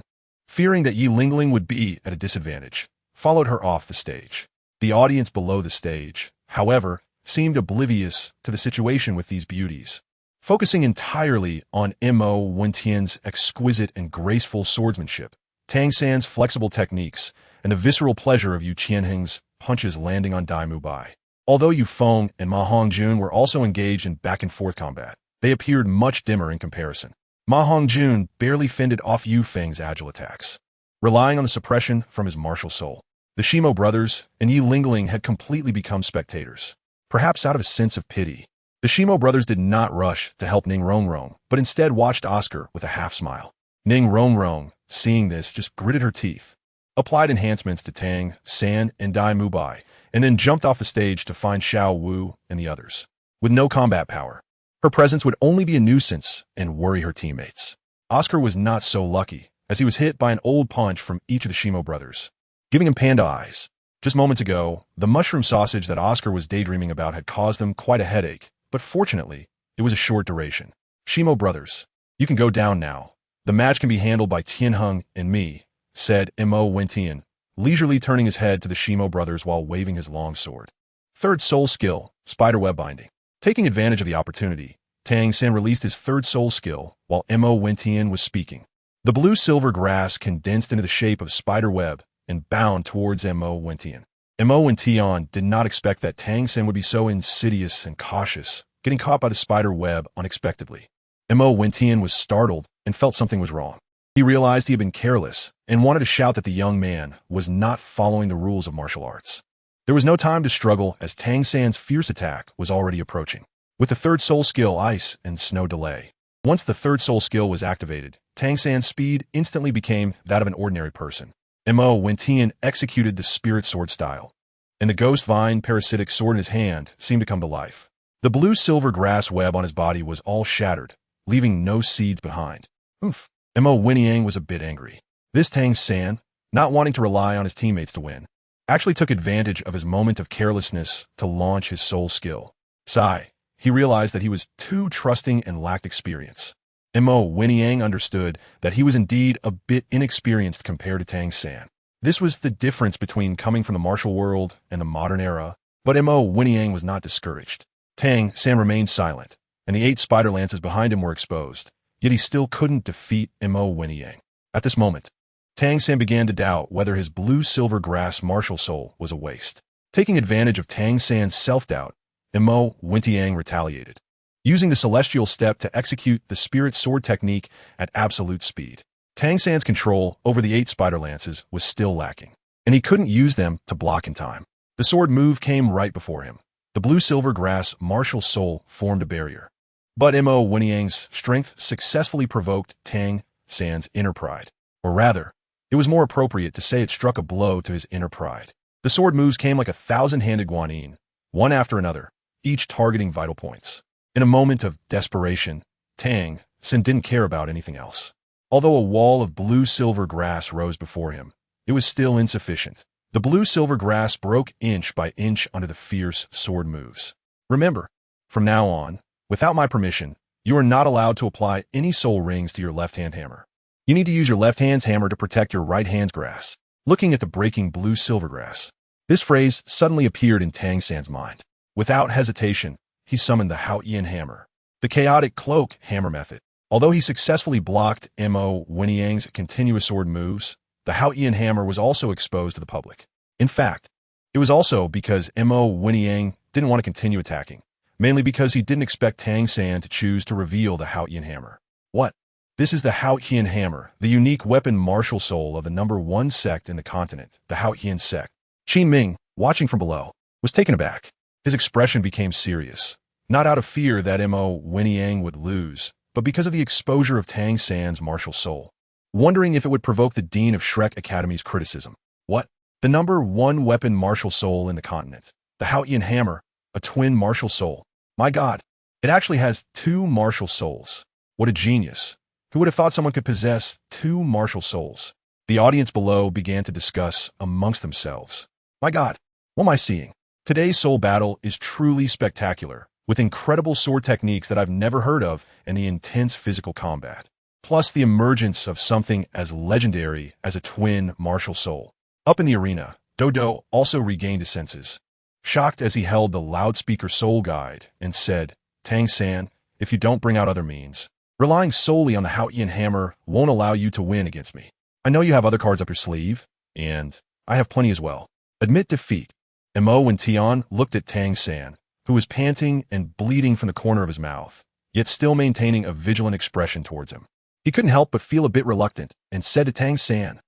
fearing that Yi Lingling would be at a disadvantage, followed her off the stage. The audience below the stage, however, seemed oblivious to the situation with these beauties, focusing entirely on Mo Wentian's exquisite and graceful swordsmanship, Tang San's flexible techniques, and the visceral pleasure of Yu Qianheng's punches landing on Dai Mubai. Although Yu Feng and Ma Hongjun were also engaged in back-and-forth combat, they appeared much dimmer in comparison. Ma Hongjun barely fended off Yu Feng's agile attacks, relying on the suppression from his martial soul. The Shimo brothers and Yi Lingling had completely become spectators, perhaps out of a sense of pity. The Shimo brothers did not rush to help Ning Rongrong, but instead watched Oscar with a half-smile. Ning Rongrong, seeing this, just gritted her teeth, applied enhancements to Tang San and Dai Mubai, and then jumped off the stage to find Xiao Wu and the others. With no combat power, her presence would only be a nuisance and worry her teammates. Oscar was not so lucky, as he was hit by an old punch from each of the Shimo brothers, giving him panda eyes. Just moments ago, the mushroom sausage that Oscar was daydreaming about had caused them quite a headache, but fortunately, it was a short duration. Shimo brothers, you can go down now. The match can be handled by Tianheng and me, said Mo Wentian, leisurely turning his head to the Shimo brothers while waving his long sword. Third soul skill, spiderweb binding. Taking advantage of the opportunity, Tang San released his third soul skill while Mo Wentian was speaking. The blue-silver grass condensed into the shape of spiderweb and bound towards Mo Wentian. Mo Wentian did not expect that Tang San would be so insidious and cautious, getting caught by the spider web unexpectedly. Mo Wentian was startled and felt something was wrong. He realized he had been careless and wanted to shout that the young man was not following the rules of martial arts. There was no time to struggle as Tang San's fierce attack was already approaching. With the third soul skill, Ice and Snow Delay. Once the third soul skill was activated, Tang San's speed instantly became that of an ordinary person. Mo Wentian executed the spirit sword style, and the ghost vine parasitic sword in his hand seemed to come to life. The blue-silver grass web on his body was all shattered, leaving no seeds behind. Oof. Mo Wentian was a bit angry. This Tang San, not wanting to rely on his teammates to win, actually took advantage of his moment of carelessness to launch his soul skill. Sigh. He realized that he was too trusting and lacked experience. Mo Wentian understood that he was indeed a bit inexperienced compared to Tang San. This was the difference between coming from the martial world and the modern era, but Mo Wentian was not discouraged. Tang San remained silent, and the 8 spider lances behind him were exposed, yet he still couldn't defeat Mo Wentian. At this moment, Tang San began to doubt whether his blue-silver grass martial soul was a waste. Taking advantage of Tang San's self-doubt, Mo Wentian retaliated, using the celestial step to execute the spirit sword technique at absolute speed. Tang San's control over the 8 spider lances was still lacking, and he couldn't use them to block in time. The sword move came right before him. The blue-silver grass martial soul formed a barrier. But Mo Wentian's strength successfully provoked Tang San's inner pride. Or rather, it was more appropriate to say it struck a blow to his inner pride. The sword moves came like a 1,000-handed guanyin, one after another, each targeting vital points. In a moment of desperation, Tang San didn't care about anything else. Although a wall of blue-silver grass rose before him, it was still insufficient. The blue-silver grass broke inch by inch under the fierce sword moves. Remember, from now on, without my permission, you are not allowed to apply any soul rings to your left-hand hammer. You need to use your left hand's hammer to protect your right hand's grass. Looking at the breaking blue-silver grass, this phrase suddenly appeared in Tang San's mind. Without hesitation, he summoned the Haotian hammer, the chaotic cloak hammer method. Although he successfully blocked Mo Wentian's continuous sword moves, the Haotian hammer was also exposed to the public. In fact, it was also because Mo Wentian didn't want to continue attacking, mainly because he didn't expect Tang San to choose to reveal the Haotian hammer. What? This is the Haotian hammer, the unique weapon martial soul of the #1 sect in the continent, the Haotian sect. Qin Ming, watching from below, was taken aback. His expression became serious, not out of fear that Mo Wentian would lose, but because of the exposure of Tang San's martial soul, wondering if it would provoke the Dean of Shrek Academy's criticism. What? The #1 weapon martial soul in the continent, the Haotian hammer, a twin martial soul. My God, it actually has 2 martial souls. What a genius. Who would have thought someone could possess 2 martial souls? The audience below began to discuss amongst themselves. My God, what am I seeing? Today's soul battle is truly spectacular, with incredible sword techniques that I've never heard of and the intense physical combat, plus the emergence of something as legendary as a twin martial soul. Up in the arena, Douluo also regained his senses, shocked as he held the loudspeaker soul guide and said, Tang San, if you don't bring out other means, relying solely on the Haotian hammer won't allow you to win against me. I know you have other cards up your sleeve, and I have plenty as well. Admit defeat. Mo Wentian looked at Tang San, who was panting and bleeding from the corner of his mouth, yet still maintaining a vigilant expression towards him. He couldn't help but feel a bit reluctant and said to Tang San,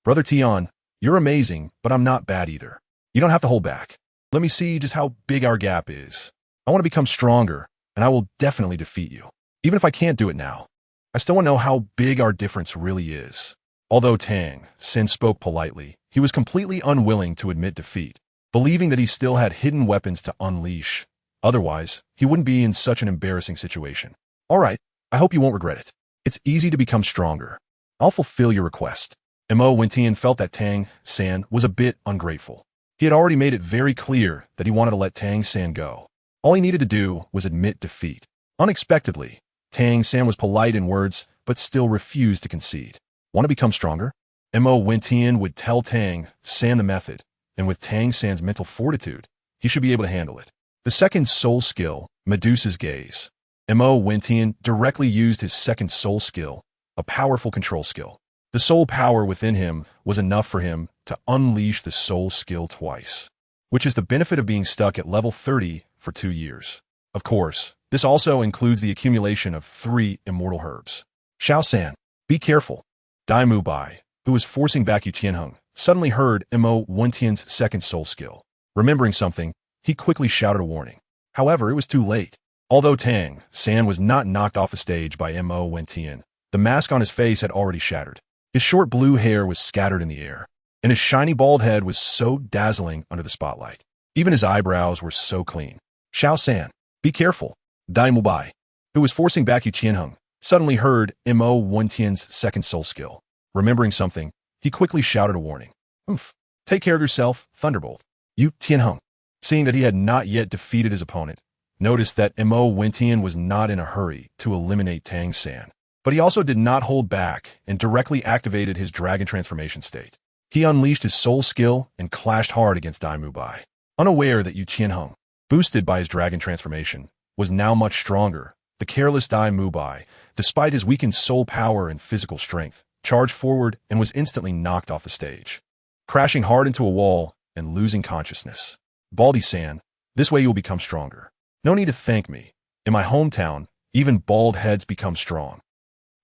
Brother Tian, you're amazing, but I'm not bad either. You don't have to hold back. Let me see just how big our gap is. I want to become stronger, and I will definitely defeat you. Even if I can't do it now, I still want to know how big our difference really is. Although Tang San spoke politely, he was completely unwilling to admit defeat, believing that he still had hidden weapons to unleash. Otherwise, he wouldn't be in such an embarrassing situation. All right, I hope you won't regret it. It's easy to become stronger. I'll fulfill your request. Mo Wentian felt that Tang San was a bit ungrateful. He had already made it very clear that he wanted to let Tang San go. All he needed to do was admit defeat. Unexpectedly, Tang San was polite in words, but still refused to concede. Want to become stronger? Mo Wentian would tell Tang San the method, and with Tang San's mental fortitude, he should be able to handle it. The second soul skill, Medusa's Gaze. Mo Wentian directly used his second soul skill, a powerful control skill. The soul power within him was enough for him to unleash the soul skill twice, which is the benefit of being stuck at level 30 for 2 years. Of course, this also includes the accumulation of 3 immortal herbs. Xiao San, be careful. Dai Mu Bai, who was forcing back Yu Tianheng, suddenly heard Mo Wentian's second soul skill. Remembering something, he quickly shouted a warning. However, it was too late. Although Tang San was not knocked off the stage by Mo Wentian, the mask on his face had already shattered. His short blue hair was scattered in the air, and his shiny bald head was so dazzling under the spotlight. Even his eyebrows were so clean. Xiao San, be careful. Dai Mubai, who was forcing back Yu Tianheng, suddenly heard Mo Wentian's second soul skill. Remembering something, he quickly shouted a warning. Oomph. Take care of yourself, Thunderbolt. Yu Tianheng, seeing that he had not yet defeated his opponent, noticed that Mo Wentian was not in a hurry to eliminate Tang San. But he also did not hold back and directly activated his dragon transformation state. He unleashed his soul skill and clashed hard against Dai Mubai, unaware that Yu Tianheng, boosted by his dragon transformation, was now much stronger. The careless Dai Mubai, despite his weakened soul power and physical strength, charged forward and was instantly knocked off the stage, crashing hard into a wall and losing consciousness. Baldy-san, this way you will become stronger. No need to thank me. In my hometown, even bald heads become strong.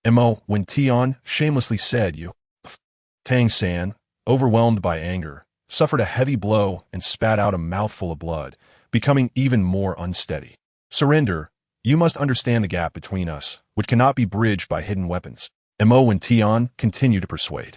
Mo Wentian shamelessly said. Tang San, overwhelmed by anger, suffered a heavy blow and spat out a mouthful of blood, becoming even more unsteady. Surrender. You must understand the gap between us, which cannot be bridged by hidden weapons. Mo Wentian continued to persuade.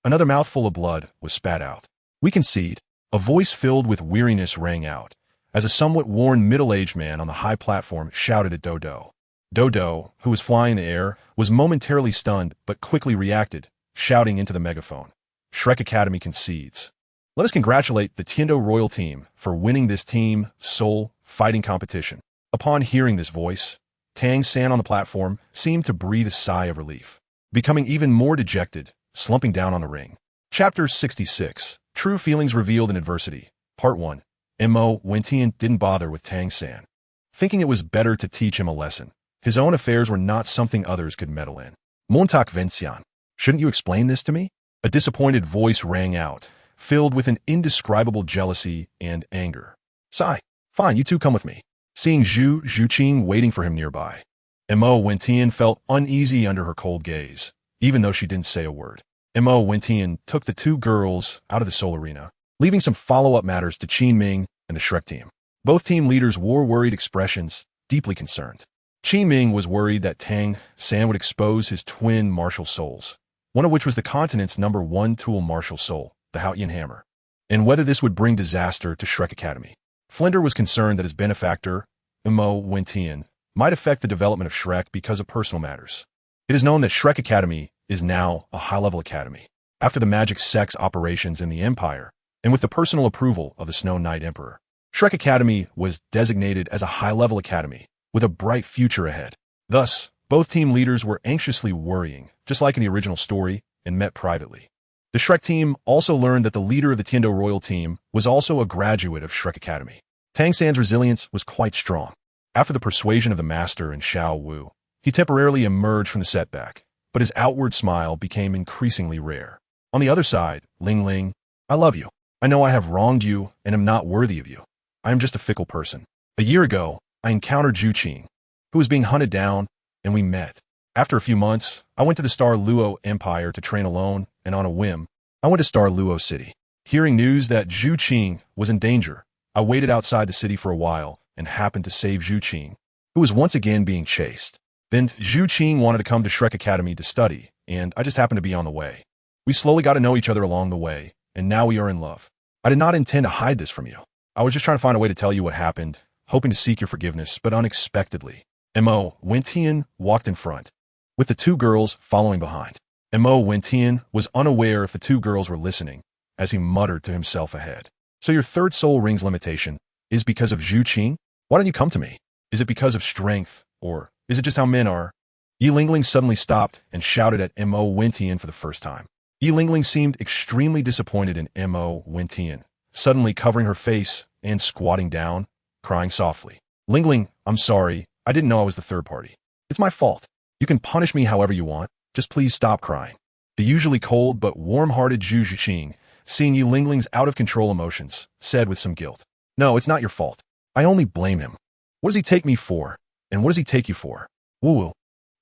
Another mouthful of blood was spat out. We concede. A voice filled with weariness rang out, as a somewhat worn middle-aged man on the high platform shouted at Douluo. Douluo, who was flying in the air, was momentarily stunned but quickly reacted, shouting into the megaphone. Shrek Academy concedes. Let us congratulate the Tiendo Royal Team for winning this Team Soul fighting competition. Upon hearing this voice, Tang San on the platform seemed to breathe a sigh of relief, becoming even more dejected, slumping down on the ring. Chapter 66, True Feelings Revealed in Adversity, Part 1. Mo Wentian didn't bother with Tang San, thinking it was better to teach him a lesson. His own affairs were not something others could meddle in. Montak Vencian, shouldn't you explain this to me? A disappointed voice rang out, filled with an indescribable jealousy and anger. Sigh. Fine, you two come with me. Seeing Zhu Zhuqing waiting for him nearby, Mo Wentian felt uneasy under her cold gaze, even though she didn't say a word. Mo Wentian took the two girls out of the Soul Arena, leaving some follow-up matters to Qin Ming and the Shrek team. Both team leaders wore worried expressions, deeply concerned. Qin Ming was worried that Tang San would expose his twin martial souls, one of which was the continent's #1 tool martial soul, the Haotian Hammer, and whether this would bring disaster to Shrek Academy. Flinder was concerned that his benefactor, Mo Wentian, might affect the development of Shrek because of personal matters. It is known that Shrek Academy is now a high-level academy, after the magic sex operations in the Empire, and with the personal approval of the Snow Knight Emperor. Shrek Academy was designated as a high-level academy, with a bright future ahead. Thus, both team leaders were anxiously worrying, just like in the original story, and met privately. The Shrek team also learned that the leader of the Tiendo Royal team was also a graduate of Shrek Academy. Tang San's resilience was quite strong. After the persuasion of the master and Xiao Wu, he temporarily emerged from the setback, but his outward smile became increasingly rare. On the other side, Ling Ling, I love you. I know I have wronged you and am not worthy of you. I am just a fickle person. A year ago, I encountered Zhu Qing, who was being hunted down, and we met. After a few months, I went to the Star Luo Empire to train alone, and on a whim, I went to Star Luo City. Hearing news that Zhu Qing was in danger, I waited outside the city for a while and happened to save Zhu Qing, who was once again being chased. Then Zhu Qing wanted to come to Shrek Academy to study, and I just happened to be on the way. We slowly got to know each other along the way, and now we are in love. I did not intend to hide this from you. I was just trying to find a way to tell you what happened, hoping to seek your forgiveness, but unexpectedly, Mo Wentian walked in front, with the two girls following behind. Mo Wentian was unaware if the two girls were listening, as he muttered to himself ahead. So your third soul ring's limitation is because of Zhu Qing? Why don't you come to me? Is it because of strength, or is it just how men are? Yi Lingling suddenly stopped and shouted at Mo Wentian for the first time. Yi Lingling seemed extremely disappointed in Mo Wentian, suddenly covering her face and squatting down, crying softly. Lingling, I'm sorry, I didn't know I was the third party. It's my fault. You can punish me however you want, just please stop crying. The usually cold but warm-hearted Zhu Zhuqing, seeing Yi Lingling's out-of-control emotions, said with some guilt. No, it's not your fault. I only blame him. What does he take me for? And what does he take you for? Woo-woo.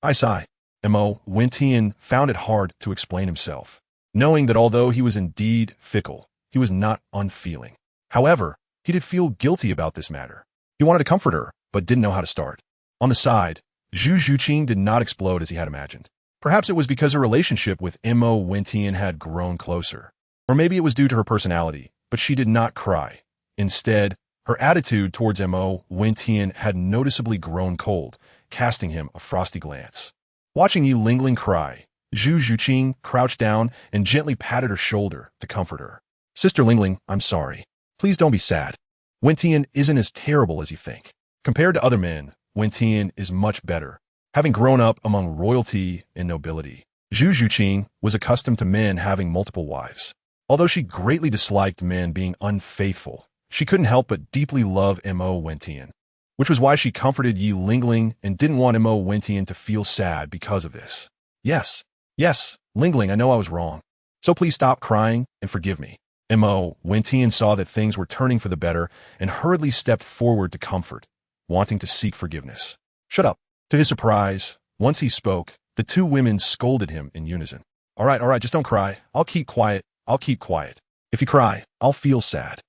I sigh. Mo Wentian found it hard to explain himself, knowing that although he was indeed fickle, he was not unfeeling. However, he did feel guilty about this matter. He wanted to comfort her, but didn't know how to start. On the side, Zhu Zhuqing did not explode as he had imagined. Perhaps it was because her relationship with Mo Wentian had grown closer. Or maybe it was due to her personality, but she did not cry. Instead, her attitude towards Mo Wentian had noticeably grown cold, casting him a frosty glance. Watching Yi Lingling cry, Zhu Zhuqing crouched down and gently patted her shoulder to comfort her. Sister Lingling, I'm sorry. Please don't be sad. Wentian isn't as terrible as you think. Compared to other men, Wentian is much better, having grown up among royalty and nobility. Zhu Zhuqing was accustomed to men having multiple wives. Although she greatly disliked men being unfaithful, she couldn't help but deeply love Mo Wentian, which was why she comforted Yi Lingling and didn't want Mo Wentian to feel sad because of this. Yes, Lingling, I know I was wrong. So please stop crying and forgive me. Mo Wentian saw that things were turning for the better and hurriedly stepped forward to comfort, wanting to seek forgiveness. Shut up. To his surprise, once he spoke, the two women scolded him in unison. All right, just don't cry. I'll keep quiet. If you cry, I'll feel sad.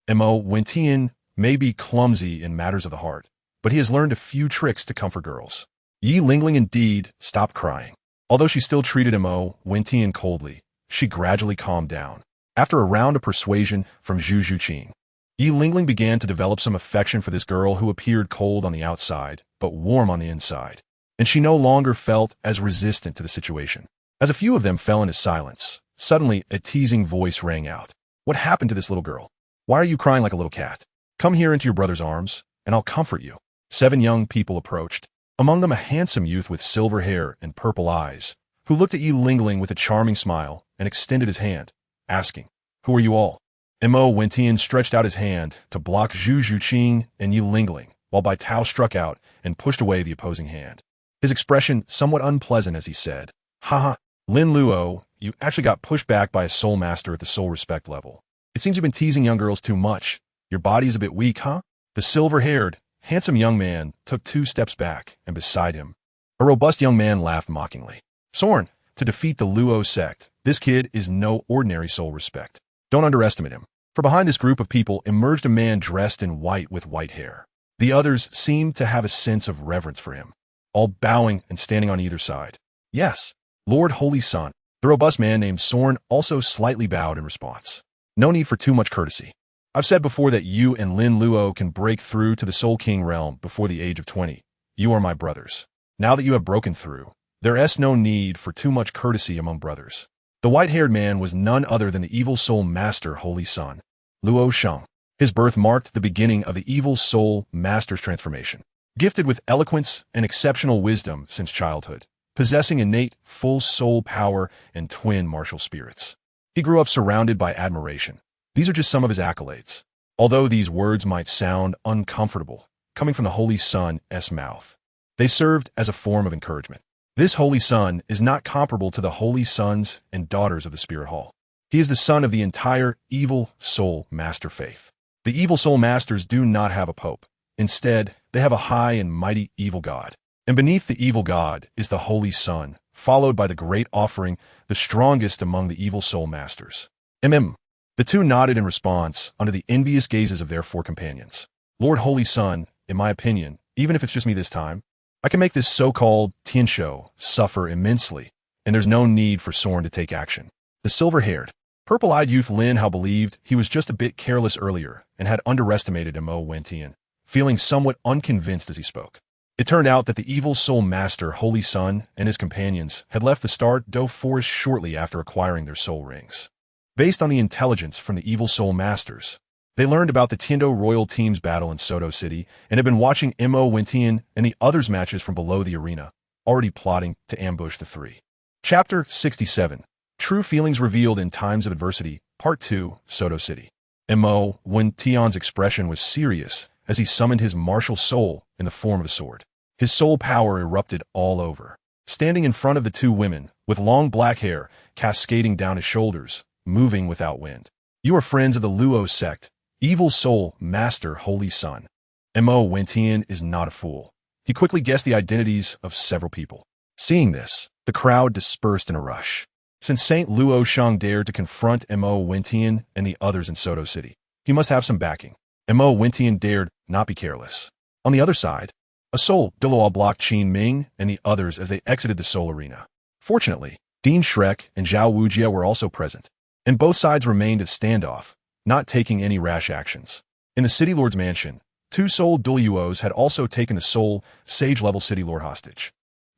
Mo Wentian may be clumsy in matters of the heart, but he has learned a few tricks to comfort girls. Yi Lingling indeed stopped crying. Although she still treated Mo Wentian coldly, she gradually calmed down. After a round of persuasion from Zhu Zhuqing, Yi Lingling began to develop some affection for this girl who appeared cold on the outside, but warm on the inside, and she no longer felt as resistant to the situation. As a few of them fell into silence, suddenly a teasing voice rang out. What happened to this little girl? Why are you crying like a little cat? Come here into your brother's arms, and I'll comfort you. 7 young people approached, among them a handsome youth with silver hair and purple eyes, who looked at Yi Lingling with a charming smile and extended his hand, asking, Who are you all? Mo Wentian stretched out his hand to block Zhu Zhuqing and Yi Lingling, while Bai Tao struck out and pushed away the opposing hand. His expression somewhat unpleasant as he said, Haha, Lin Luo, you actually got pushed back by a soul master at the soul respect level. It seems you've been teasing young girls too much. Your body's a bit weak, huh? The silver-haired, handsome young man took 2 steps back, and beside him, a robust young man laughed mockingly. Sorn, to defeat the Luo sect, this kid is no ordinary soul respect. Don't underestimate him. For behind this group of people emerged a man dressed in white with white hair. The others seemed to have a sense of reverence for him, all bowing and standing on either side. Yes, Lord Holy Sun. The robust man named Sorn also slightly bowed in response. No need for too much courtesy. I've said before that you and Lin Luo can break through to the Soul King realm before the age of 20. You are my brothers. Now that you have broken through, there is no need for too much courtesy among brothers. The white-haired man was none other than the evil soul master Holy Sun, Luo Sheng. His birth marked the beginning of the evil soul master's transformation. Gifted with eloquence and exceptional wisdom since childhood, possessing innate full soul power and twin martial spirits, he grew up surrounded by admiration. These are just some of his accolades. Although these words might sound uncomfortable, coming from the Holy Sun's mouth, they served as a form of encouragement. This Holy Sun is not comparable to the holy sons and daughters of the Spirit Hall. He is the son of the entire evil soul master faith. The evil soul masters do not have a pope. Instead, they have a high and mighty evil god. And beneath the evil god is the Holy Sun, followed by the great offering, the strongest among the evil soul masters. The two nodded in response under the envious gazes of their 4 companions. Lord Holy Sun, in my opinion, even if it's just me this time, I can make this so-called Tianshou suffer immensely, and there's no need for Sorn to take action. The silver-haired, purple-eyed youth Lin Hao believed he was just a bit careless earlier and had underestimated Mo Wentian, feeling somewhat unconvinced as he spoke. It turned out that the evil soul master Holy Sun and his companions had left the Start Do Forest shortly after acquiring their soul rings. Based on the intelligence from the evil soul masters, they learned about the Tiando Royal Team's battle in Soto City and had been watching Mo Wentian and the others' matches from below the arena, already plotting to ambush the 3. Chapter 67, True Feelings Revealed in Times of Adversity, Part 2, Soto City. Mo Wentian's expression was serious as he summoned his martial soul in the form of a sword. His soul power erupted all over. Standing in front of the 2 women, with long black hair cascading down his shoulders, moving without wind. You are friends of the Luo sect, evil soul master Holy Sun. Mo Wentian is not a fool. He quickly guessed the identities of several people. Seeing this, the crowd dispersed in a rush. Since Saint Luo Sheng dared to confront Mo Wentian and the others in Soto City, he must have some backing. Mo Wentian dared not be careless. On the other side, a soul Douluo blocked Qin Ming and the others as they exited the soul arena. Fortunately, Dean Shrek and Zhao Wujia were also present, and both sides remained at standoff, not taking any rash actions. In the City Lord's mansion, two Soul Douluos had also taken the Soul Sage-level City Lord hostage,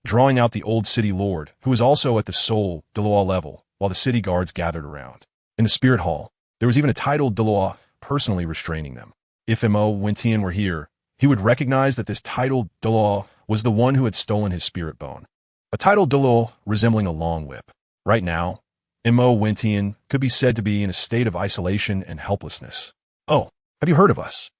drawing out the old City Lord, who was also at the Soul Douluo level, while the city guards gathered around. In the Spirit Hall, there was even a titled Douluo personally restraining them. If Mo Wentian were here, he would recognize that this titled Douluo was the one who had stolen his spirit bone. A titled Douluo resembling a long whip. Right now, Mo Wentian could be said to be in a state of isolation and helplessness. Oh, have you heard of us?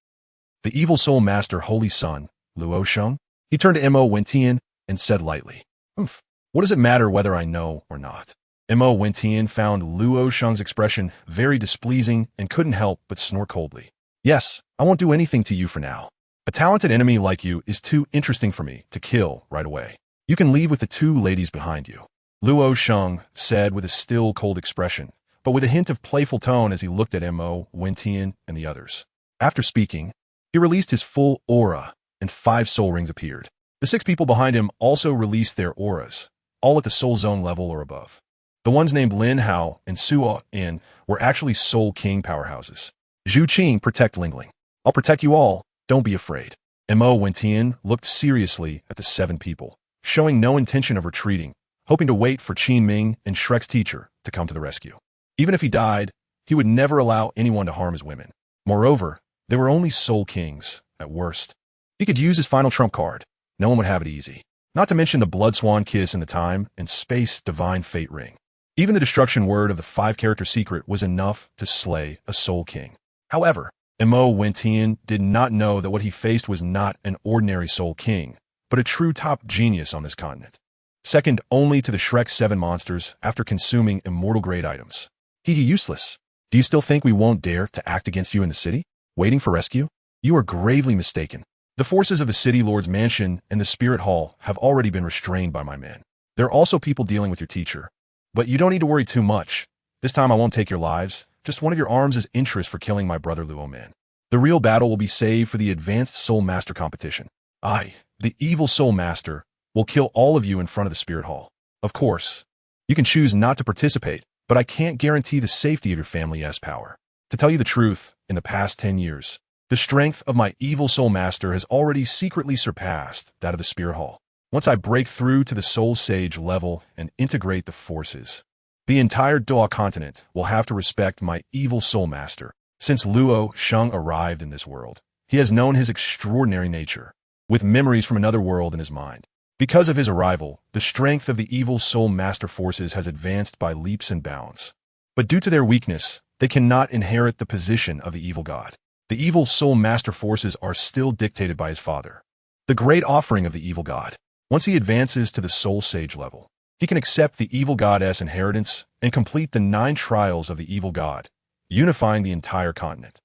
The evil soul master Holy Son, Luo Sheng? He turned to Mo Wentian and said lightly, What does it matter whether I know or not? Mo Wentian found Luo Sheng's expression very displeasing and couldn't help but snort coldly. Yes, I won't do anything to you for now. A talented enemy like you is too interesting for me to kill right away. You can leave with the two ladies behind you. Luo Sheng said with a still cold expression, but with a hint of playful tone as he looked at Mo Wentian and the others. After speaking, he released his full aura, and 5 soul rings appeared. The 6 people behind him also released their auras, all at the soul zone level or above. The ones named Lin Hao and Suo In were actually Soul King powerhouses. Zhu Qing, protect Lingling. I'll protect you all, don't be afraid. Mo Wentian looked seriously at the 7 people, showing no intention of retreating, hoping to wait for Qin Ming and Shrek's teacher to come to the rescue. Even if he died, he would never allow anyone to harm his women. Moreover, they were only Soul Kings, at worst. He could use his final trump card. No one would have it easy. Not to mention the Blood Swan Kiss and the Time and Space Divine Fate Ring. Even the destruction word of the 5-character secret was enough to slay a Soul King. However, Mo Wentian did not know that what he faced was not an ordinary Soul King, but a true top genius on this continent. Second only to the Shrek 7 monsters after consuming immortal-grade items. He useless. Do you still think we won't dare to act against you in the city, waiting for rescue? You are gravely mistaken. The forces of the City Lord's mansion and the Spirit Hall have already been restrained by my men. There are also people dealing with your teacher. But you don't need to worry too much. This time I won't take your lives. Just one of your arms is interest for killing my brother Luo Man. The real battle will be saved for the Advanced Soul Master competition. I, the evil Soul Master, will kill all of you in front of the Spirit Hall. Of course, you can choose not to participate, but I can't guarantee the safety of your family's power. To tell you the truth, in the past 10 years, the strength of my evil Soul Master has already secretly surpassed that of the Spirit Hall. Once I break through to the Soul Sage level and integrate the forces, the entire Douluo continent will have to respect my evil Soul Master. Since Luo Sheng arrived in this world, he has known his extraordinary nature, with memories from another world in his mind. Because of his arrival, the strength of the evil Soul Master forces has advanced by leaps and bounds. But due to their weakness, they cannot inherit the position of the evil god. The evil Soul Master forces are still dictated by his father, the great offering of the evil god. Once he advances to the Soul Sage level, he can accept the evil goddess inheritance and complete the 9 trials of the evil god, unifying the entire continent.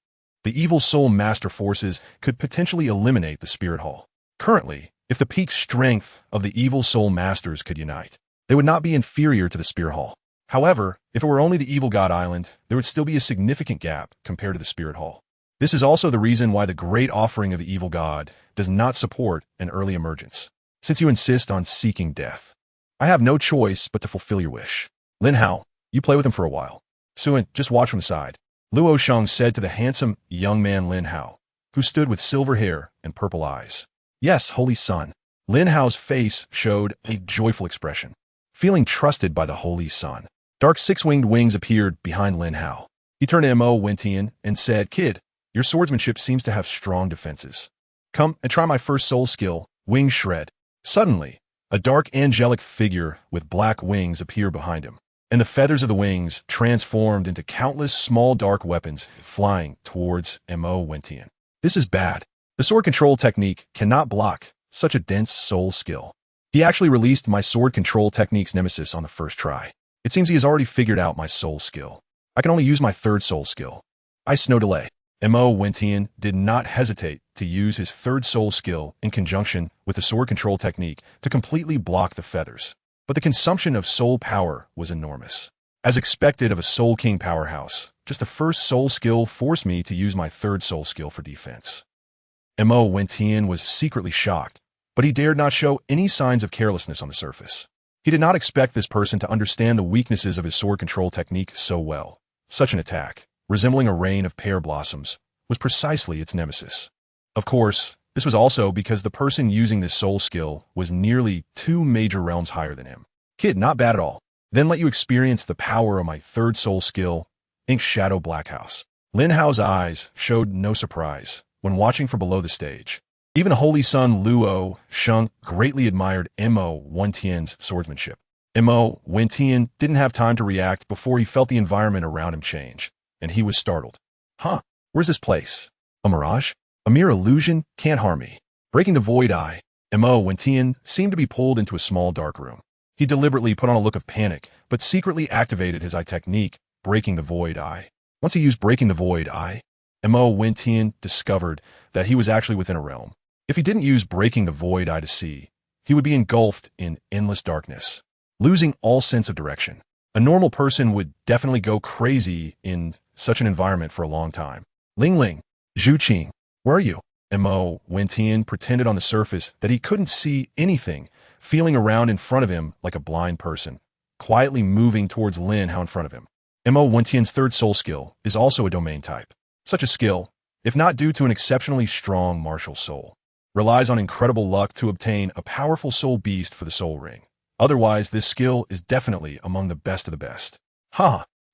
The evil Soul Master forces could potentially eliminate the Spirit Hall. Currently, if the peak strength of the evil Soul Masters could unite, they would not be inferior to the Spirit Hall. However, if it were only the Evil God Island, there would still be a significant gap compared to the Spirit Hall. This is also the reason why the great offering of the evil god does not support an early emergence. Since you insist on seeking death, I have no choice but to fulfill your wish. Lin Hao, you play with him for a while. Suin, just watch from the side. Luo Sheng said to the handsome young man Lin Hao, who stood with silver hair and purple eyes. Yes, Holy Son. Lin Hao's face showed a joyful expression, feeling trusted by the Holy Son. Dark 6-winged wings appeared behind Lin Hao. He turned to Mo Wentian and said, Kid, your swordsmanship seems to have strong defenses. Come and try my first soul skill, Wing Shred. Suddenly, a dark angelic figure with black wings appeared behind him, and the feathers of the wings transformed into countless small dark weapons flying towards Mo Wentian. This is bad. The sword control technique cannot block such a dense soul skill. He actually released my sword control technique's nemesis on the first try. It seems he has already figured out my soul skill. I can only use my 3rd soul skill. Ice no delay. Mo Wentian did not hesitate to use his 3rd soul skill in conjunction with the sword control technique to completely block the feathers. But the consumption of soul power was enormous. As expected of a Soul King powerhouse, just the 1st soul skill forced me to use my 3rd soul skill for defense. Mo Wentian was secretly shocked, but he dared not show any signs of carelessness on the surface. He did not expect this person to understand the weaknesses of his sword control technique so well. Such an attack, resembling a rain of pear blossoms, was precisely its nemesis. Of course, this was also because the person using this soul skill was nearly 2 major realms higher than him. Kid, not bad at all. Then let you experience the power of my third soul skill, Ink Shadow Black House. Lin Hao's eyes showed no surprise when watching from below the stage. Even Holy Son Luo Sheng greatly admired Mo Wentian's swordsmanship. Mo Wentian didn't have time to react before he felt the environment around him change, and he was startled. Huh, where's this place? A mirage? A mere illusion can't harm me. Breaking the void eye, Mo Wentian seemed to be pulled into a small dark room. He deliberately put on a look of panic, but secretly activated his eye technique, Breaking the Void Eye. Once he used Breaking the Void Eye, Mo Wentian discovered that he was actually within a realm. If he didn't use Breaking the Void Eye to see, he would be engulfed in endless darkness, losing all sense of direction. A normal person would definitely go crazy in such an environment for a long time. Ling Ling, Zhu Qing, where are you? Mo Wentian pretended on the surface that he couldn't see anything, feeling around in front of him like a blind person, quietly moving towards Lin Hao in front of him. Mo Wentian's third soul skill is also a domain type. Such a skill, if not due to an exceptionally strong martial soul, relies on incredible luck to obtain a powerful soul beast for the soul ring. Otherwise, this skill is definitely among the best of the best.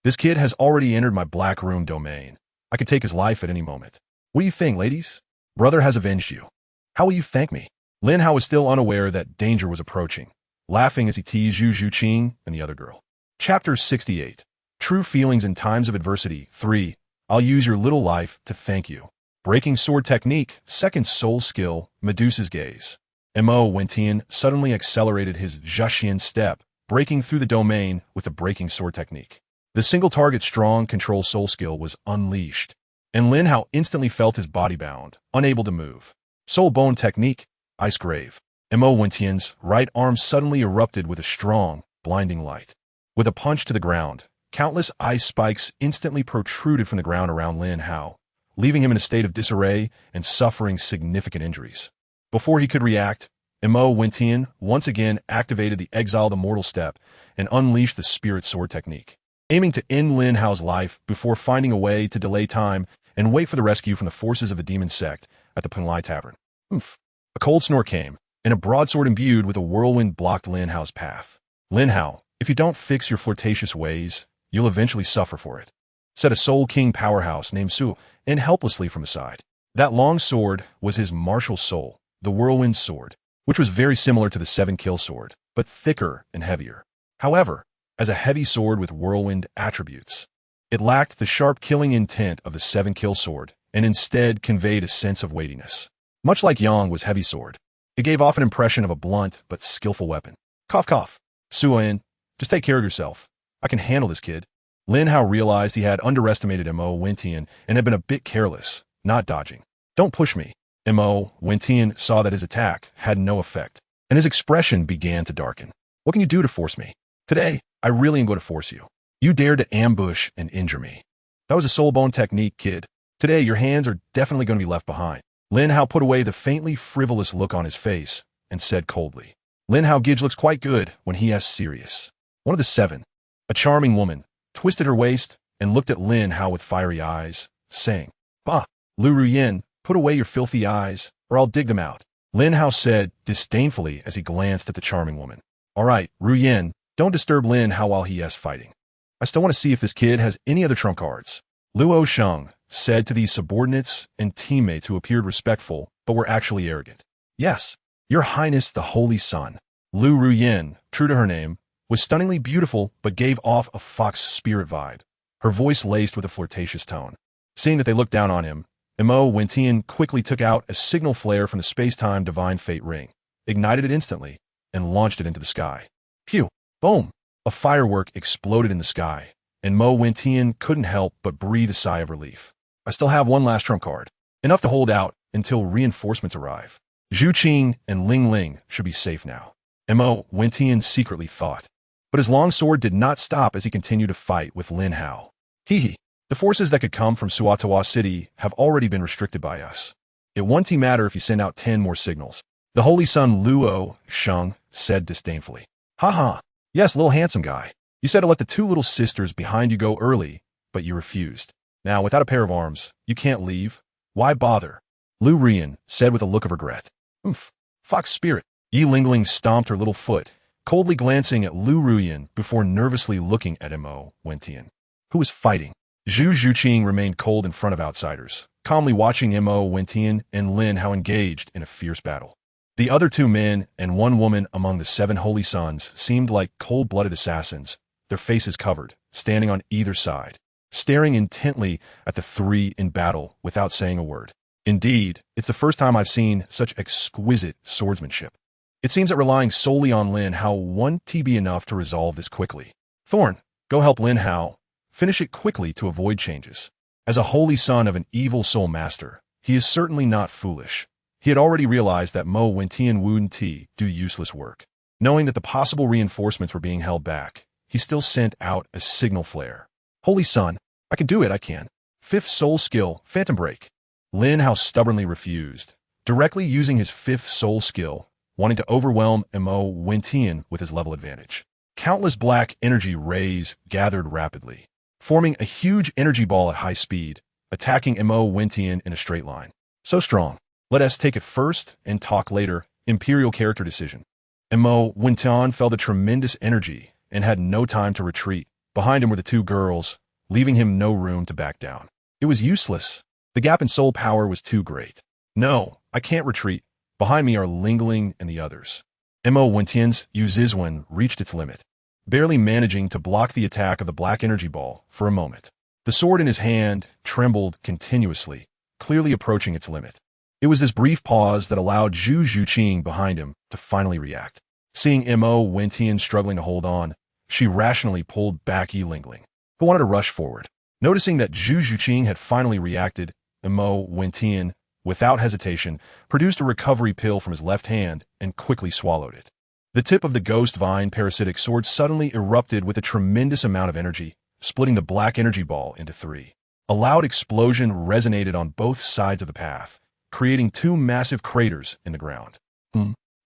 This kid has already entered my black room domain. I could take his life at any moment. What do you think, ladies? Brother has avenged you. How will you thank me? Lin Hao was still unaware that danger was approaching, laughing as he teased Zhu Qing and the other girl. Chapter 68. True Feelings in Times of Adversity. 3. I'll use your little life to thank you. Breaking Sword Technique, second soul skill, Medusa's Gaze. Mo Wentian suddenly accelerated his Zhaxian step, breaking through the domain with the Breaking Sword Technique. The single target strong control soul skill was unleashed, and Lin Hao instantly felt his body bound, unable to move. Soul Bone Technique, Ice Grave. Mo Wentian's right arm suddenly erupted with a strong, blinding light. With a punch to the ground, countless ice spikes instantly protruded from the ground around Lin Hao, leaving him in a state of disarray and suffering significant injuries. Before he could react, Mo Wentian once again activated the Exile the Mortal Step and unleashed the Spirit Sword Technique, aiming to end Lin Hao's life before finding a way to delay time and wait for the rescue from the forces of the demon sect at the Penglai Tavern. Oomph. A cold snore came, and a broadsword imbued with a whirlwind blocked Lin Hao's path. Lin Hao, if you don't fix your flirtatious ways, you'll eventually suffer for it, said a Soul King powerhouse named Su, and helplessly from the side. That long sword was his martial soul, the Whirlwind Sword, which was very similar to the 7-kill sword, but thicker and heavier. However, as a heavy sword with whirlwind attributes, it lacked the sharp killing intent of the 7-kill sword, and instead conveyed a sense of weightiness. Much like Yang heavy sword, it gave off an impression of a blunt but skillful weapon. Cough cough. Suan, just take care of yourself. I can handle this kid. Lin Hao realized he had underestimated Mo Wentian and had been a bit careless, not dodging. Don't push me. Mo Wentian saw that his attack had no effect, and his expression began to darken. What can you do to force me? Today, I really am going to force you. You dared to ambush and injure me. That was a soul bone technique, kid. Today, your hands are definitely going to be left behind. Lin Hao put away the faintly frivolous look on his face and said coldly, Lin Hao Gidge looks quite good when he is serious. One of the 7, a charming woman, twisted her waist and looked at Lin Hao with fiery eyes, saying, Bah, Lu Ruyin, put away your filthy eyes, or I'll dig them out. Lin Hao said disdainfully as he glanced at the charming woman. All right, Ruyin, don't disturb Lin Hao while he is fighting. I still want to see if this kid has any other trump cards. Luo Sheng said to these subordinates and teammates who appeared respectful but were actually arrogant. Yes, Your Highness the Holy Sun. Lu Ruyin, true to her name, was stunningly beautiful but gave off a fox spirit vibe, her voice laced with a flirtatious tone. Seeing that they looked down on him, Mo Wentian quickly took out a signal flare from the space-time Divine Fate ring, ignited it instantly, and launched it into the sky. Phew! Boom! A firework exploded in the sky, and Mo Wentian couldn't help but breathe a sigh of relief. I still have one last trump card, enough to hold out until reinforcements arrive. Zhu Qing and Ling Ling should be safe now, Mo Wentian secretly thought. But his long sword did not stop as he continued to fight with Lin Hao. Hee. The forces that could come from Suatawa City have already been restricted by us. It won't matter if you send out 10 more signals. The Holy Son Luo Sheng said disdainfully. Haha. Yes, little handsome guy. You said to let the two little sisters behind you go early, but you refused. Now, without a pair of arms, you can't leave. Why bother? Lu Rian said with a look of regret. Oomph. Fox spirit. Yi Lingling stomped her little foot, coldly glancing at Lu Ruyan before nervously looking at Mo Wentian, who was fighting. Zhu Zhuqing remained cold in front of outsiders, calmly watching Mo Wentian and Lin Hao engaged in a fierce battle. The other two men and one woman among the 7 holy sons seemed like cold-blooded assassins, their faces covered, standing on either side, staring intently at the three in battle without saying a word. Indeed, it's the first time I've seen such exquisite swordsmanship. It seems that relying solely on Lin Hao won't be enough to resolve this quickly. Thorn, go help Lin Hao. Finish it quickly to avoid changes. As a holy son of an evil soul master, he is certainly not foolish. He had already realized that Mo Wentian wouldn't do useless work. Knowing that the possible reinforcements were being held back, he still sent out a signal flare. Holy son, I can do it, I can. 5th soul skill, Phantom Break. Lin Hao stubbornly refused, directly using his 5th soul skill, wanting to overwhelm Mo Wentian with his level advantage. Countless black energy rays gathered rapidly, forming a huge energy ball at high speed, attacking Mo Wentian in a straight line. So strong. Let us take it first and talk later. Imperial character decision. Mo Wentian felt a tremendous energy and had no time to retreat. Behind him were the two girls, leaving him no room to back down. It was useless. The gap in soul power was too great. No, I can't retreat. Behind me are Lingling and the others. Mo Wentian's Yu Zizwen reached its limit, barely managing to block the attack of the black energy ball for a moment. The sword in his hand trembled continuously, clearly approaching its limit. It was this brief pause that allowed Zhu Zhuqing behind him to finally react. Seeing Mo Wentian struggling to hold on, she rationally pulled back Yi Lingling, who wanted to rush forward. Noticing that Zhu Zhuqing had finally reacted, Mo Wentian, without hesitation, produced a recovery pill from his left hand and quickly swallowed it. The tip of the ghost vine parasitic sword suddenly erupted with a tremendous amount of energy, splitting the black energy ball into 3. A loud explosion resonated on both sides of the path, creating 2 massive craters in the ground.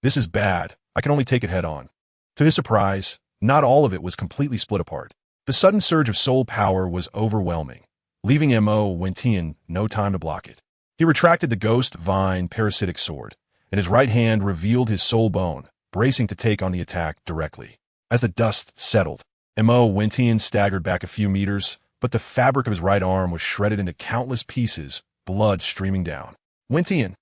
This is bad. I can only take it head on. To his surprise, not all of it was completely split apart. The sudden surge of soul power was overwhelming, leaving Mo Wentian no time to block it. He retracted the ghost vine parasitic sword, and his right hand revealed his soul bone, bracing to take on the attack directly. As the dust settled, Mo Wentian staggered back a few meters, but the fabric of his right arm was shredded into countless pieces, blood streaming down. Wentian!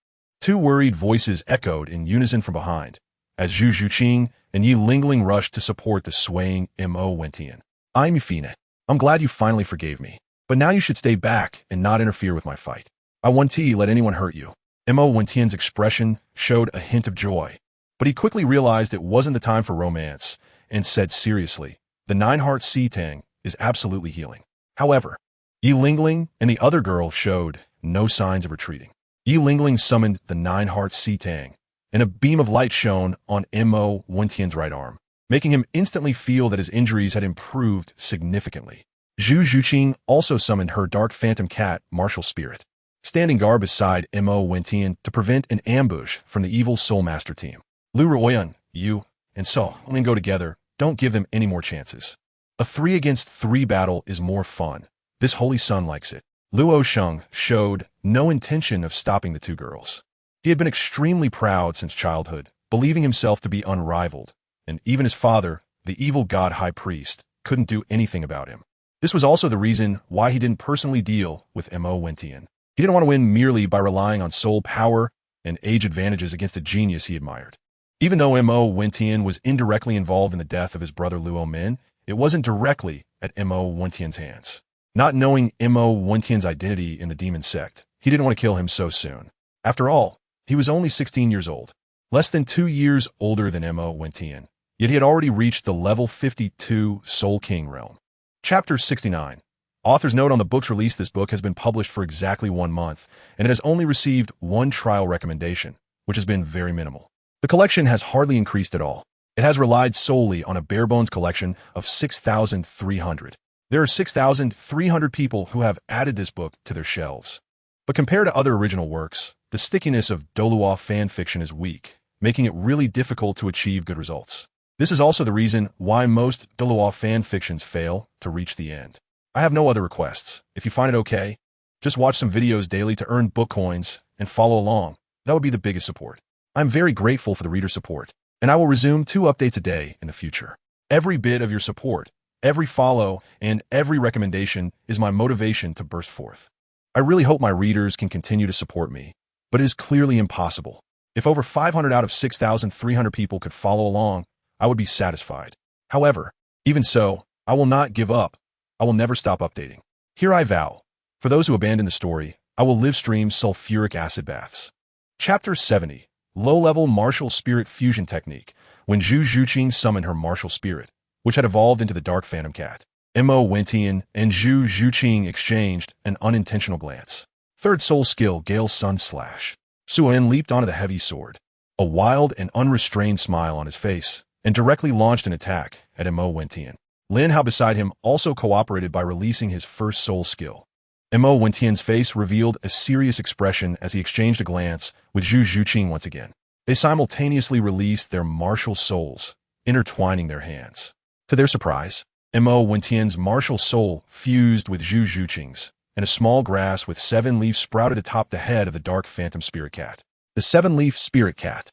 2 worried voices echoed in unison from behind, as Zhu Zhuqing and Yi Lingling rushed to support the swaying Mo Wentian. I'm Yufine. I'm glad you finally forgave me, but now you should stay back and not interfere with my fight. I won't let anyone hurt you. Mo Wentian's expression showed a hint of joy, but he quickly realized it wasn't the time for romance and said seriously, the 9-heart Sea Tang is absolutely healing. However, Yi Lingling and the other girl showed no signs of retreating. Yi Lingling summoned the 9-heart Sea Tang, and a beam of light shone on Mo Wentian's right arm, making him instantly feel that his injuries had improved significantly. Zhu Zhuqing also summoned her dark phantom cat, Martial Spirit, standing guard beside Mo Wentian to prevent an ambush from the evil Soul Master team. Lu Ruoyan, you, and So Lin go together. Don't give them any more chances. A 3-against-3 battle is more fun. This holy son likes it. Luo Sheng showed no intention of stopping the two girls. He had been extremely proud since childhood, believing himself to be unrivaled, and even his father, the evil god high priest, couldn't do anything about him. This was also the reason why he didn't personally deal with Mo Wentian. He didn't want to win merely by relying on soul power and age advantages against a genius he admired. Even though Mo Wentian was indirectly involved in the death of his brother Luo Min, it wasn't directly at Mo Wentian's hands. Not knowing Mo Wentian's identity in the demon sect, he didn't want to kill him so soon. After all, he was only 16 years old, less than 2 years older than Mo Wentian, yet he had already reached the level 52 Soul King realm. Chapter 69. Author's note on the book's release. This book has been published for exactly 1 month, and it has only received 1 trial recommendation, which has been very minimal. The collection has hardly increased at all. It has relied solely on a bare-bones collection of 6,300. There are 6,300 people who have added this book to their shelves. But compared to other original works, the stickiness of Douluo fan fiction is weak, making it really difficult to achieve good results. This is also the reason why most Douluo fan fictions fail to reach the end. I have no other requests. If you find it okay, just watch some videos daily to earn book coins and follow along. That would be the biggest support. I'm very grateful for the reader support, and I will resume 2 updates a day in the future. Every bit of your support, every follow, and every recommendation is my motivation to burst forth. I really hope my readers can continue to support me, but it is clearly impossible. If over 500 out of 6,300 people could follow along, I would be satisfied. However, even so, I will not give up. I will never stop updating. Here I vow. For those who abandon the story, I will live stream sulfuric acid baths. Chapter 70. Low-level martial spirit fusion technique. When Zhu Zhuqing summoned her martial spirit, which had evolved into the dark phantom cat, Mo Wentian and Zhu Zhuqing exchanged an unintentional glance. Third soul skill, Gale Sun Slash. Suan leaped onto the heavy sword, a wild and unrestrained smile on his face, and directly launched an attack at Mo Wentian. Lin Hao beside him also cooperated by releasing his first soul skill. Mo Wentian's face revealed a serious expression as he exchanged a glance with Zhu Zhuqing once again. They simultaneously released their martial souls, intertwining their hands. To their surprise, Mo Wentian's martial soul fused with Zhu Zhuqing's, and a small grass with 7 leaves sprouted atop the head of the dark phantom spirit cat. The 7-leaf spirit cat.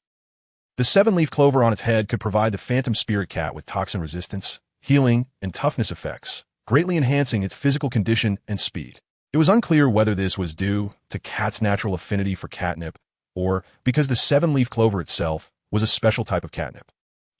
The 7-leaf clover on its head could provide the phantom spirit cat with toxin resistance, healing, and toughness effects, greatly enhancing its physical condition and speed. It was unclear whether this was due to cat's natural affinity for catnip, or because the 7-leaf clover itself was a special type of catnip.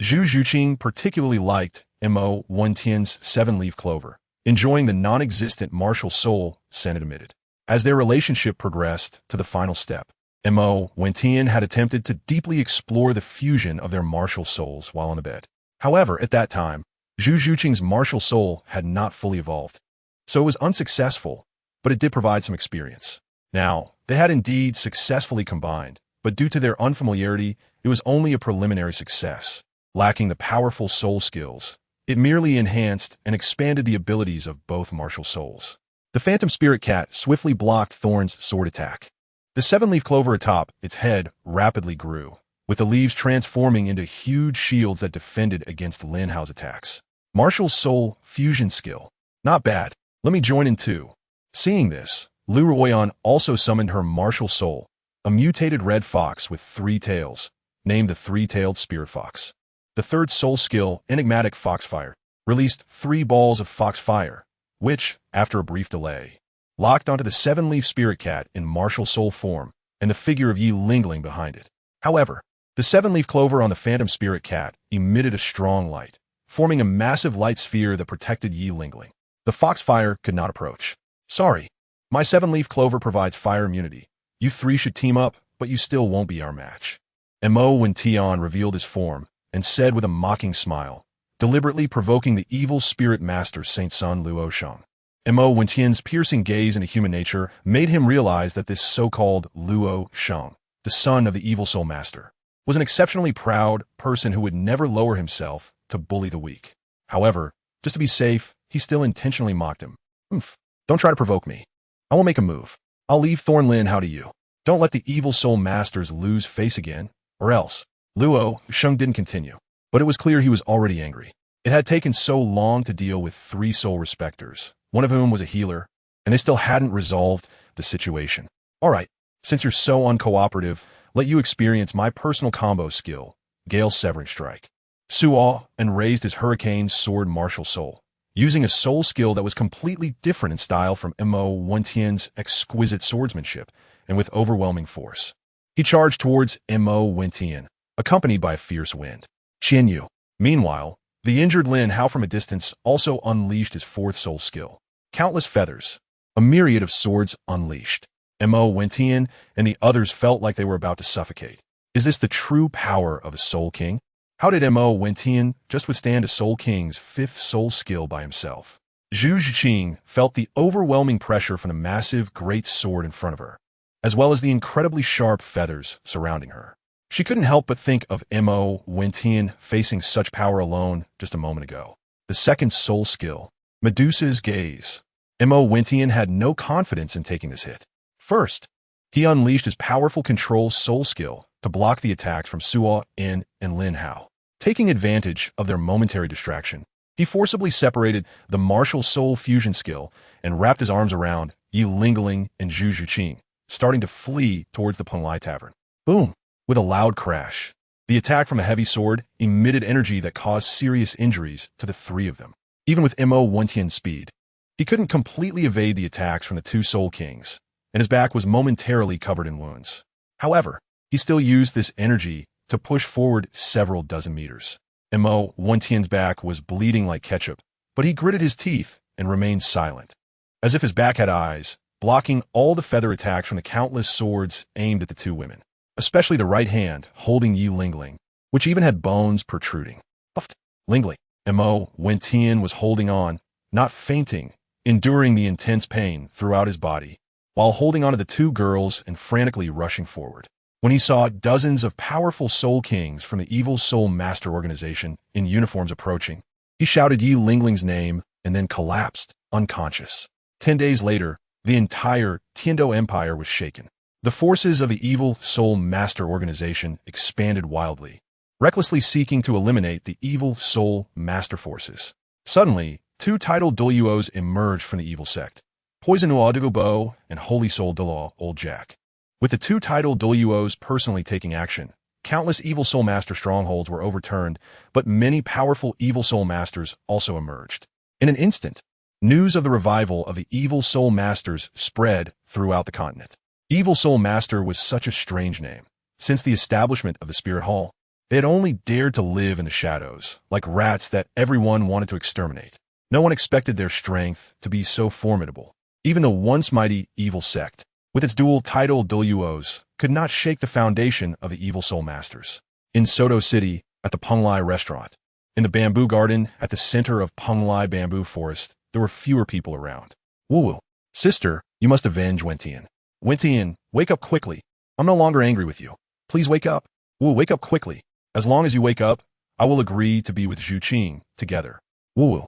Zhu Zhuqing particularly liked Mo Wentian's 7-leaf clover, enjoying the non-existent martial soul scent it emitted. As their relationship progressed to the final step, Mo Wentian had attempted to deeply explore the fusion of their martial souls while on the bed. However, at that time, Zhu Zhuqing's martial soul had not fully evolved, so it was unsuccessful, but it did provide some experience. Now, they had indeed successfully combined, but due to their unfamiliarity, it was only a preliminary success. Lacking the powerful soul skills, it merely enhanced and expanded the abilities of both martial souls. The phantom spirit cat swiftly blocked Thorn's sword attack. The 7-leaf clover atop its head rapidly grew, with the leaves transforming into huge shields that defended against Lin Hao's attacks. Martial soul fusion skill. Not bad. Let me join in too. Seeing this, Lu Ruoyan also summoned her martial soul, a mutated red fox with 3 tails, named the 3-tailed spirit fox. The third soul skill, enigmatic foxfire, released 3 balls of foxfire, which, after a brief delay, locked onto the 7-leaf spirit cat in martial soul form and the figure of Yi Lingling behind it. However, the 7-leaf clover on the phantom spirit cat emitted a strong light, forming a massive light sphere that protected Yi Lingling. The foxfire could not approach. Sorry, my 7-leaf clover provides fire immunity. You 3 should team up, but you still won't be our match. Mo Wentian revealed his form and said with a mocking smile, deliberately provoking the evil spirit master Saint Sun Luo Shang. Mo Wentian's piercing gaze into human nature made him realize that this so-called Luo Shang, the son of the evil soul master, was an exceptionally proud person who would never lower himself to bully the weak. However, just to be safe, he still intentionally mocked him. Don't try to provoke me. I will make a move. I'll leave Thorn Lin Hao to you. Don't let the evil soul masters lose face again, or else. Luo Shang didn't continue, but it was clear he was already angry. It had taken so long to deal with 3 soul respecters, one of whom was a healer, and they still hadn't resolved the situation. All right, since you're so uncooperative, let you experience my personal combo skill, Gale Severing Strike. Suo and raised his hurricane sword martial soul, using a soul skill that was completely different in style from Mo Wentian's exquisite swordsmanship and with overwhelming force. He charged towards Mo Wentian, accompanied by a fierce wind. Qianyu. Meanwhile, the injured Lin Hao from a distance also unleashed his 4th soul skill. Countless feathers, a myriad of swords unleashed. Mo Wentian and the others felt like they were about to suffocate. Is this the true power of a soul king? How did Mo Wentian just withstand a soul king's 5th soul skill by himself? Zhu Zhuqing felt the overwhelming pressure from the massive great sword in front of her, as well as the incredibly sharp feathers surrounding her. She couldn't help but think of Mo Wentian facing such power alone just a moment ago. The 2nd soul skill, Medusa's Gaze. Mo Wentian had no confidence in taking this hit. First, he unleashed his powerful control soul skill to block the attacks from Suo In and Lin Hao. Taking advantage of their momentary distraction, he forcibly separated the MartialSoul fusion skill and wrapped his arms around Yi Lingling and Zhu Zhuqing, starting to flee towards the Penglai Tavern. Boom! With a loud crash, the attack from a heavy sword emitted energy that caused serious injuries to the three of them. Even with Mo Wentian's speed, he couldn't completely evade the attacks from the two Soul Kings, and his back was momentarily covered in wounds. However, he still used this energy to push forward several dozen meters. Mo Wentian's back was bleeding like ketchup, but he gritted his teeth and remained silent, as if his back had eyes, blocking all the feather attacks from the countless swords aimed at the two women, especially the right hand holding Yi Lingling, which even had bones protruding. Lingling. Mo Wentian was holding on, not fainting, enduring the intense pain throughout his body, while holding onto the two girls and frantically rushing forward. When he saw dozens of powerful Soul Kings from the Evil Soul Master Organization in uniforms approaching, he shouted Yi Lingling's name and then collapsed, unconscious. 10 days later, the entire Tiando Empire was shaken. The forces of the Evil Soul Master Organization expanded wildly, recklessly seeking to eliminate the Evil Soul Master forces. Suddenly, two titled Douluos emerged from the evil sect, Poison Douluo and Holy Soul Douluo Old Jack. With the two titled Douluos personally taking action, countless Evil Soul Master strongholds were overturned, but many powerful Evil Soul Masters also emerged. In an instant, news of the revival of the Evil Soul Masters spread throughout the continent. Evil Soul Master was such a strange name. Since the establishment of the Spirit Hall, they had only dared to live in the shadows, like rats that everyone wanted to exterminate. No one expected their strength to be so formidable. Even the once mighty evil sect, with its dual title Douluos, could not shake the foundation of the Evil Soul Masters. In Soto City, at the Penglai restaurant, in the bamboo garden at the center of Penglai bamboo forest, there were fewer people around. Woo-woo. Sister, you must avenge Wentian. Wentian, wake up quickly. I'm no longer angry with you. Please wake up. Woo, wake up quickly. As long as you wake up, I will agree to be with Zhu Qing together. Woo-woo.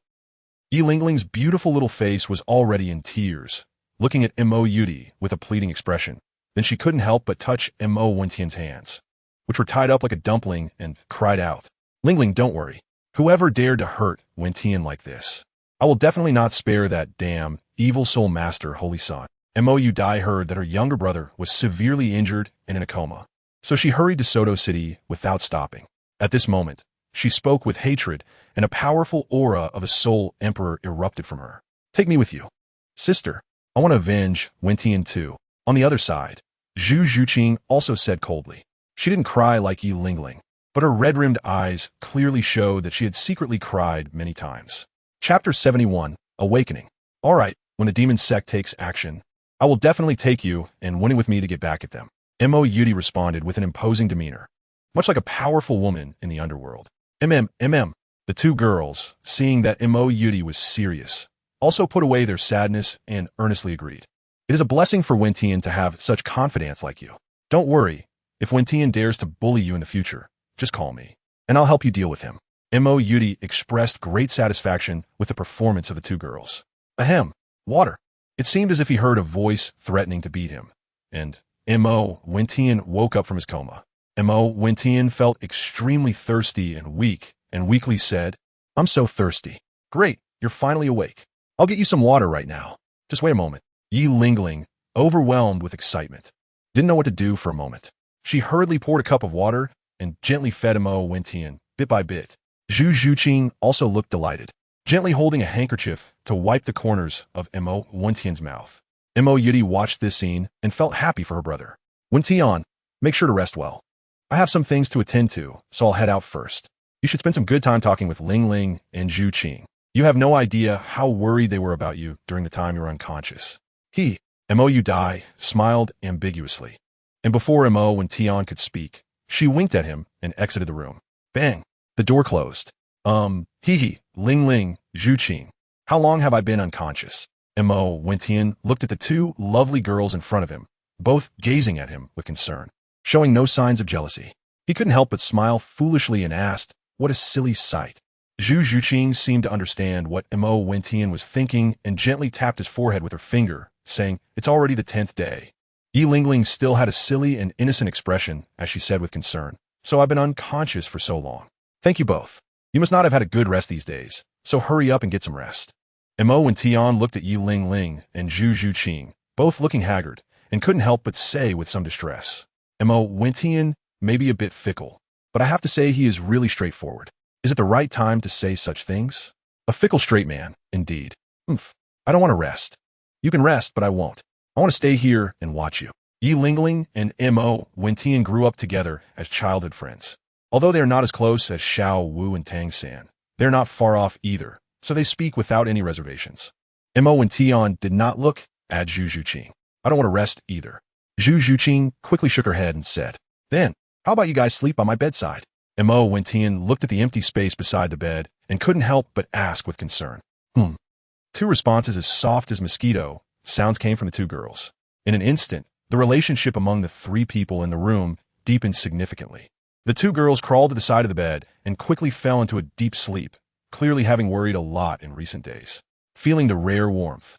Yi Lingling's beautiful little face was already in tears, looking at Mo Yudi with a pleading expression. Then she couldn't help but touch Mo Wentian's hands, which were tied up like a dumpling, and cried out, Lingling, don't worry. Whoever dared to hurt Wentian like this, I will definitely not spare that damn Evil Soul Master Holy Son. Mo Yudi heard that her younger brother was severely injured and in a coma, so she hurried to Soto City without stopping. At this moment, she spoke with hatred, and a powerful aura of a soul emperor erupted from her. Take me with you. Sister, I want to avenge Wentian too. On the other side, Zhu Zhuqing also said coldly. She didn't cry like Yi Lingling, but her red-rimmed eyes clearly showed that she had secretly cried many times. Chapter 71, Awakening. All right, when the demon sect takes action, I will definitely take you and winning with me to get back at them. Mo Yudi responded with an imposing demeanor, much like a powerful woman in the underworld. The two girls, seeing that Mo Yudi was serious, also put away their sadness and earnestly agreed. It is a blessing for Wentian to have such confidence like you. Don't worry, if Wentian dares to bully you in the future, just call me, and I'll help you deal with him. Mo Yudi expressed great satisfaction with the performance of the two girls. Ahem, water. It seemed as if he heard a voice threatening to beat him, and Mo Wentian woke up from his coma. Mo Wentian felt extremely thirsty and weakly said, I'm so thirsty. Great, you're finally awake. I'll get you some water right now. Just wait a moment. Yi Lingling, overwhelmed with excitement, didn't know what to do for a moment. She hurriedly poured a cup of water and gently fed Mo Wentian, bit by bit. Zhu Zhuqing also looked delighted, gently holding a handkerchief to wipe the corners of Mo Wentian's mouth. Mo Yudi watched this scene and felt happy for her brother. Wentian, make sure to rest well. I have some things to attend to, so I'll head out first. You should spend some good time talking with Lingling and Zhu Qing. You have no idea how worried they were about you during the time you were unconscious. Mo Yudi smiled ambiguously, and before Mo Wentian could speak, she winked at him and exited the room. Bang! The door closed. Lingling, Zhu Qing. How long have I been unconscious? Mo Wentian looked at the two lovely girls in front of him, both gazing at him with concern, showing no signs of jealousy. He couldn't help but smile foolishly and asked, what a silly sight. Zhu Zhuqing seemed to understand what Mo Wentian was thinking and gently tapped his forehead with her finger, saying, it's already the 10th day. Yi Lingling still had a silly and innocent expression as she said with concern, so I've been unconscious for so long. Thank you both. You must not have had a good rest these days, so hurry up and get some rest. Mo and Tian looked at Yi Ling Ling and Zhu Zhuqing, both looking haggard, and couldn't help but say with some distress, Mo Wentian may be a bit fickle, but I have to say he is really straightforward. Is it the right time to say such things? A fickle straight man, indeed. I don't want to rest. You can rest, but I won't. I want to stay here and watch you. Yi Lingling and Mo Wentian grew up together as childhood friends. Although they are not as close as Xiao Wu and Tang San, they are not far off either, so they speak without any reservations. Mo and Tian did not look at Zhu Zhuqing. I don't want to rest either. Zhu Zhuqing quickly shook her head and said, Then, how about you guys sleep by my bedside? Mo Wentian looked at the empty space beside the bed and couldn't help but ask with concern. Two responses as soft as mosquito sounds came from the two girls. In an instant, the relationship among the three people in the room deepened significantly. The two girls crawled to the side of the bed and quickly fell into a deep sleep, clearly having worried a lot in recent days. Feeling the rare warmth,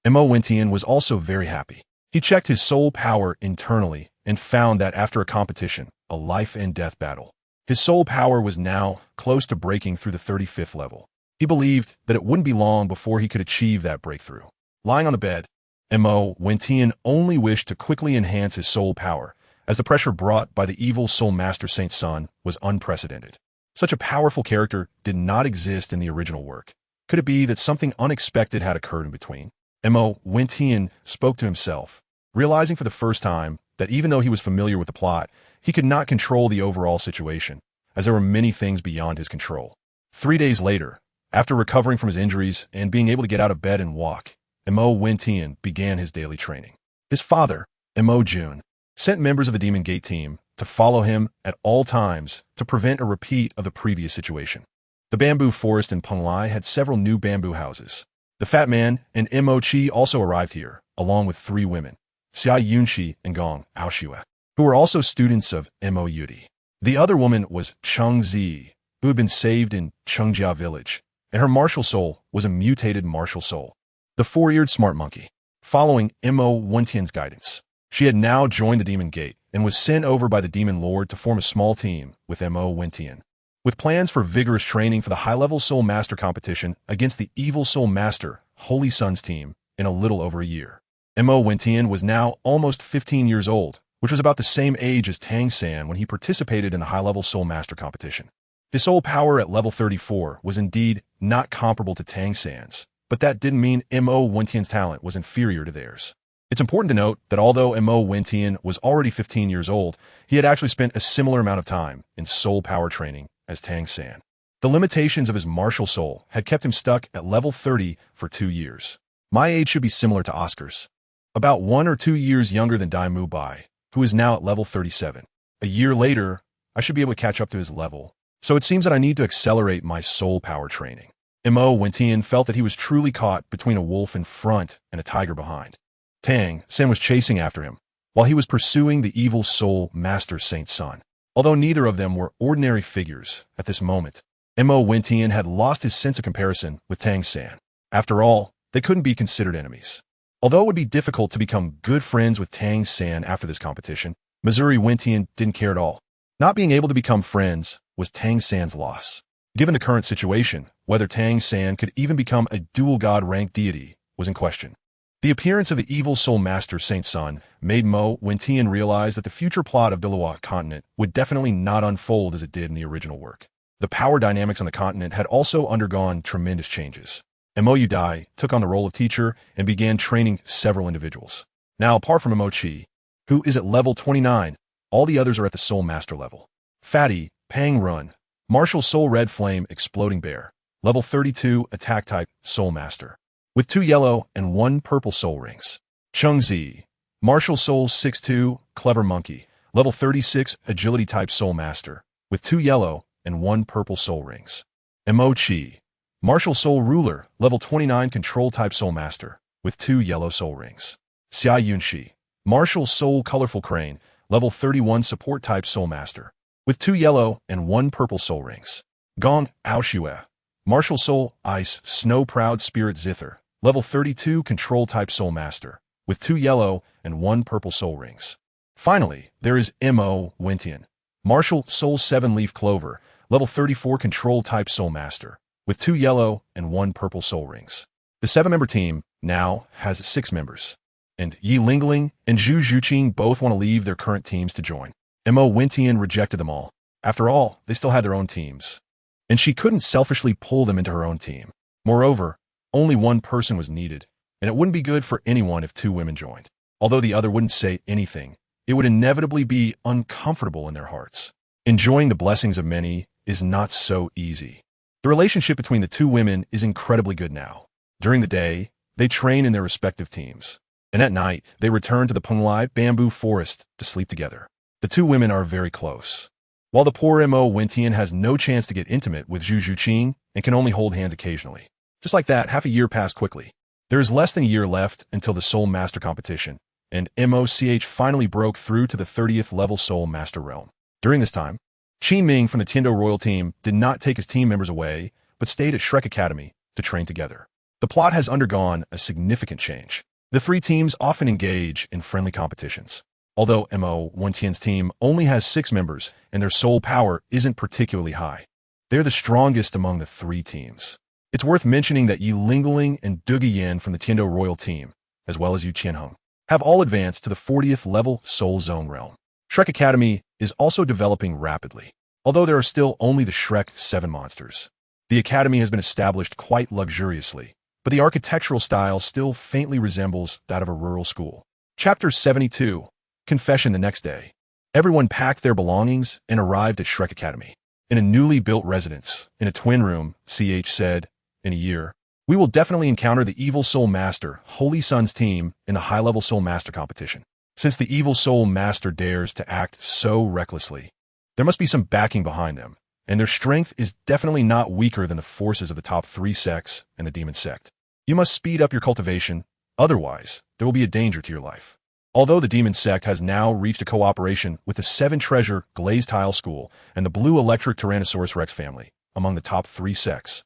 Mo Wentian was also very happy. He checked his soul power internally and found that after a competition, a life-and-death battle, his soul power was now close to breaking through the 35th level. He believed that it wouldn't be long before he could achieve that breakthrough. Lying on the bed, Mo Wentian only wished to quickly enhance his soul power, as the pressure brought by the evil soul master Saint Sun was unprecedented. Such a powerful character did not exist in the original work. Could it be that something unexpected had occurred in between? Mo Wentian spoke to himself, realizing for the first time that even though he was familiar with the plot, he could not control the overall situation, as there were many things beyond his control. 3 days later, after recovering from his injuries and being able to get out of bed and walk, Mo Wentian began his daily training. His father, Mo Jun, sent members of the Demon Gate team to follow him at all times to prevent a repeat of the previous situation. The bamboo forest in Penglai had several new bamboo houses. The fat man and Mo Chi also arrived here, along with 3 women, Xia Yunxi and Gong Aoxue, who were also students of Mo Yudi. The other woman was Cheng Zi, who had been saved in Chengjia village, and her martial soul was a mutated martial soul. The 4-eared smart monkey. Following Mo Wentian's guidance, she had now joined the Demon Gate and was sent over by the Demon Lord to form a small team with Mo Wentian, with plans for vigorous training for the high-level Soul Master competition against the Evil Soul Master Holy Sun's team in a little over a year. Mo Wentian was now almost 15 years old, which was about the same age as Tang San when he participated in the high-level Soul Master competition. His soul power at level 34 was indeed not comparable to Tang San's, but that didn't mean Mo Wentian's talent was inferior to theirs. It's important to note that although Mo Wentian was already 15 years old, he had actually spent a similar amount of time in soul power training as Tang San. The limitations of his martial soul had kept him stuck at level 30 for 2 years. My age should be similar to Oscar's, about 1 or 2 years younger than Dai Mu Bai, who is now at level 37. A year later, I should be able to catch up to his level, so it seems that I need to accelerate my soul power training. Mo Wentian felt that he was truly caught between a wolf in front and a tiger behind. Tang San was chasing after him, while he was pursuing the evil soul master Saint Sun. Although neither of them were ordinary figures at this moment, Mo Wentian had lost his sense of comparison with Tang San. After all, they couldn't be considered enemies. Although it would be difficult to become good friends with Tang San after this competition, Missouri Wentian didn't care at all. Not being able to become friends was Tang San's loss. Given the current situation, whether Tang San could even become a dual god-ranked deity was in question. The appearance of the evil soul master Saint Sun made Mo Wentian realize that the future plot of Douluo continent would definitely not unfold as it did in the original work. The power dynamics on the continent had also undergone tremendous changes. Mo Yudai took on the role of teacher and began training several individuals. Now, apart from Mo Chi, who is at level 29, all the others are at the soul master level. Fatty, Pang Run, Martial Soul Red Flame Exploding Bear, level 32 attack type soul master, with 2 yellow and 1 purple soul rings. Cheng Zi, Martial Soul 6-2 Clever Monkey, level 36 agility type soul master, with 2 yellow and 1 purple soul rings. Mo Chi, Martial Soul Ruler, level 29 control type soul master, with 2 yellow soul rings. Xia Yunxi, Martial Soul Colorful Crane, level 31 support type soul master, with 2 yellow and 1 purple soul rings. Gong Aoxue, Martial Soul Ice Snow Proud Spirit Zither, level 32 control type soul master, with 2 yellow and 1 purple soul rings. Finally, there is Mo Wentian, Martial Soul 7-Leaf Clover, level 34 control-type Soul Master, with 2 yellow and 1 purple soul rings. The 7-member team now has 6 members, and Yi Lingling and Zhu Zhuqing both want to leave their current teams to join. Mo Wentian rejected them all. After all, they still had their own teams, and she couldn't selfishly pull them into her own team. Moreover, only one person was needed, and it wouldn't be good for anyone if 2 women joined. Although the other wouldn't say anything, it would inevitably be uncomfortable in their hearts. Enjoying the blessings of many is not so easy. The relationship between the 2 women is incredibly good now. During the day, they train in their respective teams, and at night, they return to the Penglai bamboo forest to sleep together. The 2 women are very close. While the poor Mo Wentian has no chance to get intimate with Zhu Zhuqing and can only hold hands occasionally. Just like that, half a year passed quickly. There is less than a year left until the Soul Master competition, and MOCH finally broke through to the 30th level Soul Master realm. During this time, Qi Ming from the Tiando Royal team did not take his team members away, but stayed at Shrek Academy to train together. The plot has undergone a significant change. The 3 teams often engage in friendly competitions. Although Mo Wentian's team only has 6 members and their soul power isn't particularly high, they're the strongest among the 3 teams. It's worth mentioning that Yi Lingling and Duge Yan from the Tiando Royal team, as well as Yu Qianheng, have all advanced to the 40th level Soul Zone realm. Shrek Academy is also developing rapidly. Although there are still only the Shrek 7 monsters, the academy has been established quite luxuriously, but the architectural style still faintly resembles that of a rural school. Chapter 72. Confession. The next day, everyone packed their belongings and arrived at Shrek Academy. In a newly built residence, in a twin room, CH said, "In a year, we will definitely encounter the Evil Soul Master, Holy Sun's team, in the high-level Soul Master competition. Since the Evil Soul Master dares to act so recklessly, there must be some backing behind them, and their strength is definitely not weaker than the forces of the top 3 sects and the Demon Sect. You must speed up your cultivation, otherwise there will be a danger to your life." Although the Demon Sect has now reached a cooperation with the 7-treasure Glazed Tile School and the Blue Electric Tyrannosaurus Rex family among the top 3 sects,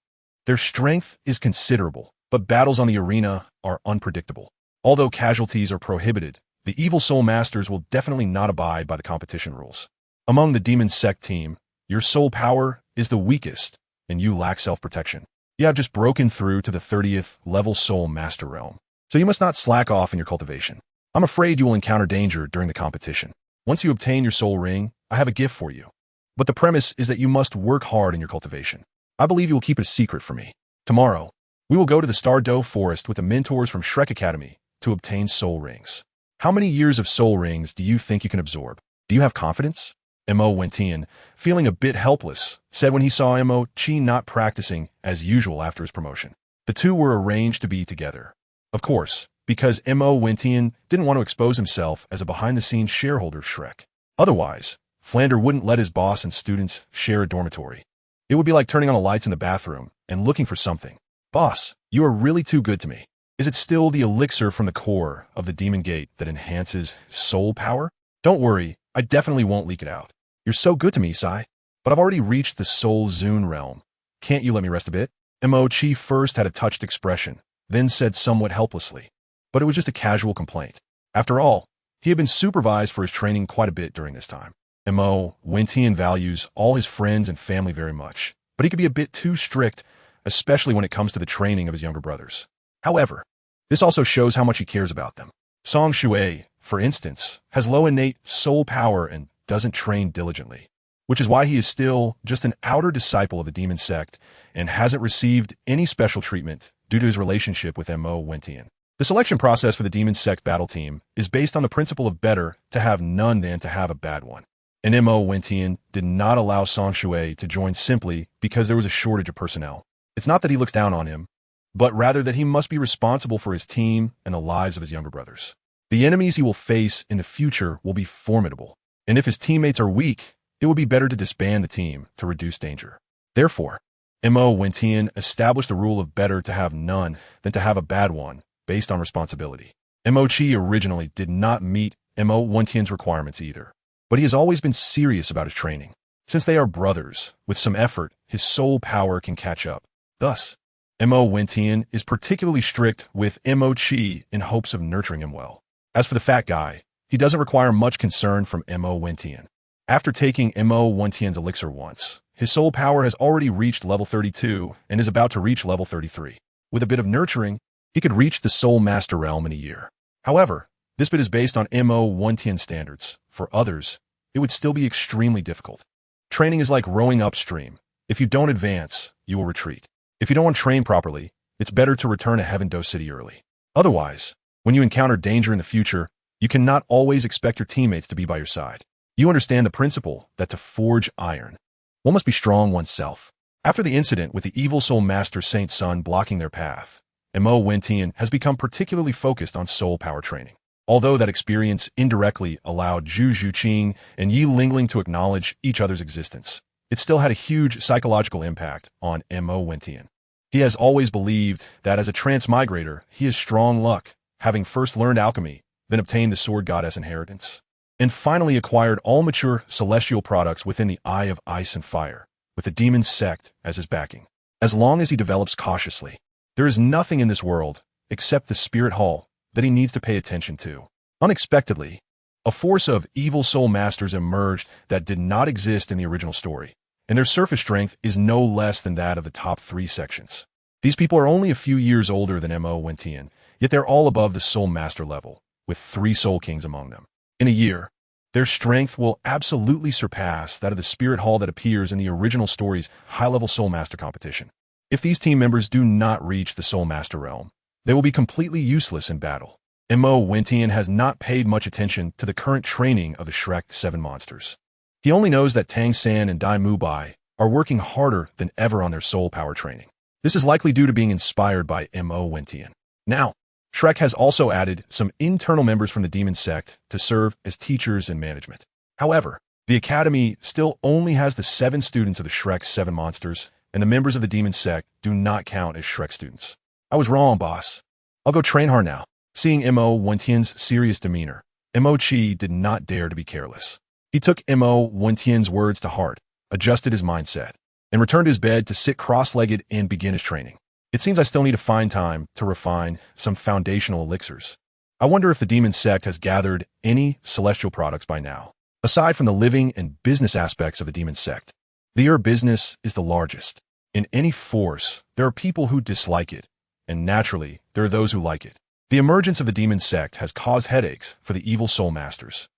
their strength is considerable, but battles on the arena are unpredictable. Although casualties are prohibited, the Evil Soul Masters will definitely not abide by the competition rules. Among the Demon Sect team, your soul power is the weakest, and you lack self-protection. You have just broken through to the 30th level Soul Master realm, so you must not slack off in your cultivation. I'm afraid you will encounter danger during the competition. Once you obtain your soul ring, I have a gift for you. But the premise is that you must work hard in your cultivation. I believe you will keep it a secret from me. Tomorrow, we will go to the Stardow Forest with the mentors from Shrek Academy to obtain soul rings. How many years of soul rings do you think you can absorb? Do you have confidence? Mo Wentian, feeling a bit helpless, said when he saw Mo Qi not practicing as usual after his promotion. The 2 were arranged to be together. Of course, because Mo Wentian didn't want to expose himself as a behind-the-scenes shareholder of Shrek. Otherwise, Flander wouldn't let his boss and students share a dormitory. It would be like turning on the lights in the bathroom and looking for something. "Boss, you are really too good to me. Is it still the elixir from the core of the Demon Gate that enhances soul power? Don't worry, I definitely won't leak it out. You're so good to me, Sai. But I've already reached the Soul Zune realm. Can't you let me rest a bit?" Mo Qi first had a touched expression, then said somewhat helplessly. But it was just a casual complaint. After all, he had been supervised for his training quite a bit during this time. Mo Wentian values all his friends and family very much, but he could be a bit too strict, especially when it comes to the training of his younger brothers. However, this also shows how much he cares about them. Song Shui, for instance, has low innate soul power and doesn't train diligently, which is why he is still just an outer disciple of the Demon Sect and hasn't received any special treatment due to his relationship with Mo Wentian. The selection process for the Demon Sect battle team is based on the principle of better to have none than to have a bad one. And Mo Wentian did not allow Song Shui to join simply because there was a shortage of personnel. It's not that he looks down on him, but rather that he must be responsible for his team and the lives of his younger brothers. The enemies he will face in the future will be formidable, and if his teammates are weak, it would be better to disband the team to reduce danger. Therefore, Mo Wentian established the rule of better to have none than to have a bad one, based on responsibility. Mo Qi originally did not meet Mo Wentian's requirements either, but he has always been serious about his training. Since they are brothers, with some effort, his soul power can catch up. Thus, Mo Wentian is particularly strict with Mo Qi in hopes of nurturing him well. As for the fat guy, he doesn't require much concern from Mo Wentian. After taking Mo Wentian's elixir once, His soul power has already reached level 32 and is about to reach level 33. With a bit of nurturing, he could reach the Soul Master realm in a year. However, this bit is based on MO110 standards. For others, it would still be extremely difficult. Training is like rowing upstream. If you don't advance, you will retreat. If you don't want to train properly, it's better to return to Heaven-Do City early. Otherwise, when you encounter danger in the future, you cannot always expect your teammates to be by your side. You understand the principle that to forge iron, one must be strong oneself. After the incident with the evil Soul Master Saint Sun blocking their path, Mo110 has become particularly focused on soul power training. Although that experience indirectly allowed Zhu Zhuqing and Yi Lingling to acknowledge each other's existence, it still had a huge psychological impact on Mo110. He has always believed that as a transmigrator, he is strong luck, having first learned alchemy, then obtained the Sword Goddess inheritance, and finally acquired all mature celestial products within the Eye of Ice and Fire, with the demon sect as his backing. As long as he develops cautiously, there is nothing in this world, except the Spirit Hall, that he needs to pay attention to. Unexpectedly, a force of evil soul masters emerged that did not exist in the original story, and their surface strength is no less than that of the top 3 sections. These people are only a few years older than Mo110, yet they're all above the Soul Master level, with 3 Soul Kings among them. In a year, their strength will absolutely surpass that of the Spirit Hall that appears in the original story's high-level Soul Master competition. If these team members do not reach the Soul Master realm, they will be completely useless in battle. Mo110 has not paid much attention to the current training of the Shrek 7 monsters. He only knows that Tang San and Dai Mubai are working harder than ever on their soul power training. This is likely due to being inspired by Mo110. Now, Shrek has also added some internal members from the demon sect to serve as teachers and management. However, the academy still only has the 7 students of the Shrek 7 monsters, and the members of the demon sect do not count as Shrek students. I was wrong, boss. I'll go train hard now. Seeing Mo110's serious demeanor, Mo-Chi did not dare to be careless. He took Mo110's words to heart, adjusted his mindset, and returned to his bed to sit cross-legged and begin his training. It seems I still need to find time to refine some foundational elixirs. I wonder if the demon sect has gathered any celestial products by now. Aside from the living and business aspects of the demon sect, their business is the largest. In any force, there are people who dislike it, and naturally, there are those who like it. The emergence of the demon sect has caused headaches for the evil soul masters,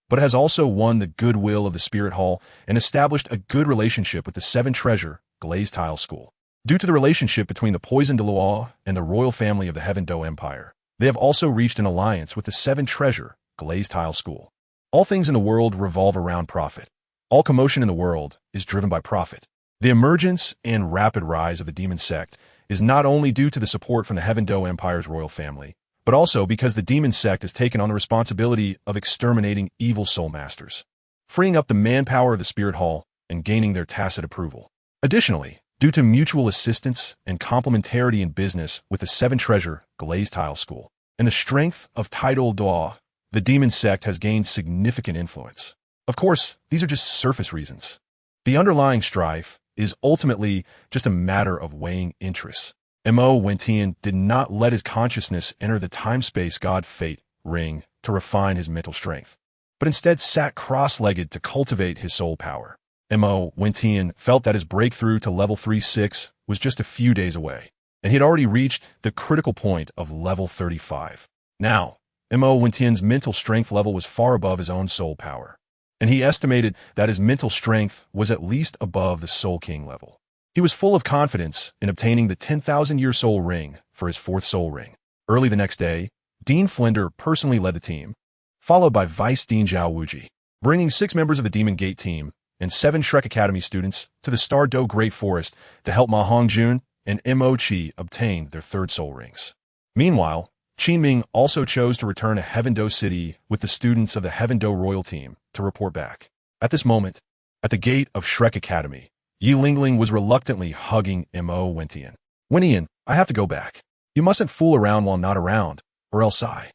but it has also won the goodwill of the Spirit Hall and established a good relationship with the 7 Treasure Glazed Tile School. Due to the relationship between the Poison Douluo and the royal family of the Heaven-Do Empire, they have also reached an alliance with the 7 Treasure Glazed Tile School. All things in the world revolve around profit. All commotion in the world is driven by profit. The emergence and rapid rise of the demon sect is not only due to the support from the Heaven-Do Empire's royal family, but also because the demon sect has taken on the responsibility of exterminating evil soul masters, freeing up the manpower of the Spirit Hall and gaining their tacit approval. Additionally, due to mutual assistance and complementarity in business with the 7 Treasure Glazed Tile School and the strength of Tidal Doa, the demon sect has gained significant influence. Of course, these are just surface reasons. The underlying strife is ultimately just a matter of weighing interests. Mo110 did not let his consciousness enter the time-space God Fate ring to refine his mental strength, but instead sat cross-legged to cultivate his soul power. Mo110 felt that his breakthrough to level 36 was just a few days away, and he had already reached the critical point of level 35. Now, Mo110's mental strength level was far above his own soul power, and he estimated that his mental strength was at least above the Soul King level. He was full of confidence in obtaining the 10,000-year soul ring for his 4th soul ring. Early the next day, Dean Flender personally led the team, followed by Vice Dean Zhao Wuji, bringing 6 members of the Demon Gate team and 7 Shrek Academy students to the Star Do Great Forest to help Ma Hongjun and Mo-Chi obtain their 3rd soul rings. Meanwhile, Qin Ming also chose to return to Heaven-Do City with the students of the Heaven-Do Royal Team to report back. At this moment, at the gate of Shrek Academy, Yi Lingling was reluctantly hugging Mo110. Winian, I have to go back. You mustn't fool around while not around, or else I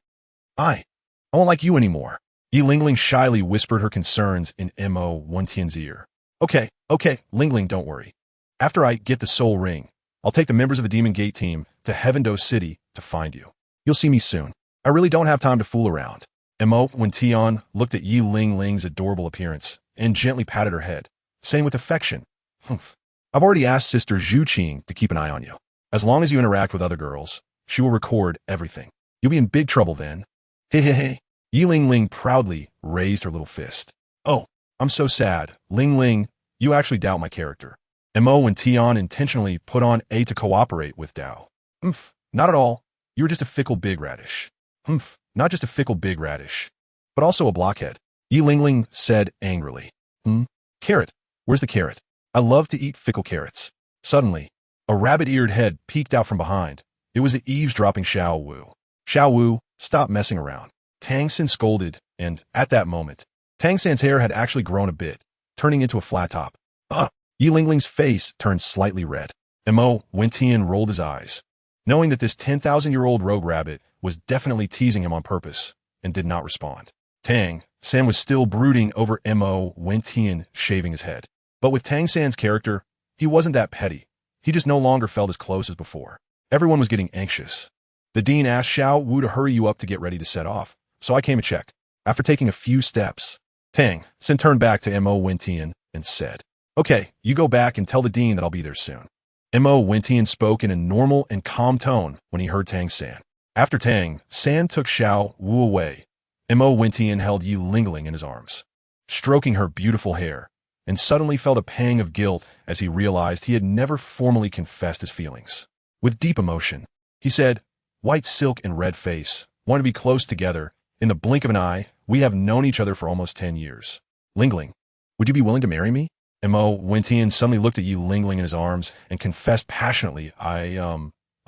won't like you anymore. Yi Lingling shyly whispered her concerns in Mo110's ear. Okay, Lingling, don't worry. After I get the soul ring, I'll take the members of the Demon Gate team to Heaven-Do City to find you. You'll see me soon. I really don't have time to fool around. Mo110 looked at Yi Lingling's adorable appearance and gently patted her head, saying with affection, Humph. I've already asked Sister Zhu Qing to keep an eye on you. As long as you interact with other girls, she will record everything. You'll be in big trouble then. Hey, hey, hey. Yi Ling Ling proudly raised her little fist. Oh, I'm so sad. Ling Ling, you actually doubt my character. Mo and Tian intentionally put on A to cooperate with Dao. Humph, not at all. You're just a fickle big radish. Humph, not just a fickle big radish, but also a blockhead. Yi Ling Ling said angrily. Carrot. Where's the carrot? I love to eat fickle carrots. Suddenly, a rabbit-eared head peeked out from behind. It was the eavesdropping Xiao Wu. Xiao Wu, stop messing around. Tang San scolded, and at that moment, Tang San's hair had actually grown a bit, turning into a flat top. Yi Ling Ling's face turned slightly red. Mo Wentian rolled his eyes, knowing that this 10,000-year-old rogue rabbit was definitely teasing him on purpose, and did not respond. Tang San was still brooding over Mo Wentian shaving his head. But with Tang San's character, he wasn't that petty. He just no longer felt as close as before. Everyone was getting anxious. The dean asked Xiao Wu to hurry you up to get ready to set off, so I came to check. After taking a few steps, Tang San turned back to Mo Wentian and said, Okay, you go back and tell the dean that I'll be there soon. Mo Wentian spoke in a normal and calm tone when he heard Tang San. After Tang San took Xiao Wu away, Mo Wentian held Yi Ling Ling in his arms, stroking her beautiful hair, and suddenly felt a pang of guilt as he realized he had never formally confessed his feelings. With deep emotion, he said, White silk and red face, want to be close together. In the blink of an eye, we have known each other for almost 10 years. Ling Ling, would you be willing to marry me? Mo Wentian suddenly looked at Yi Ling Ling in his arms and confessed passionately, I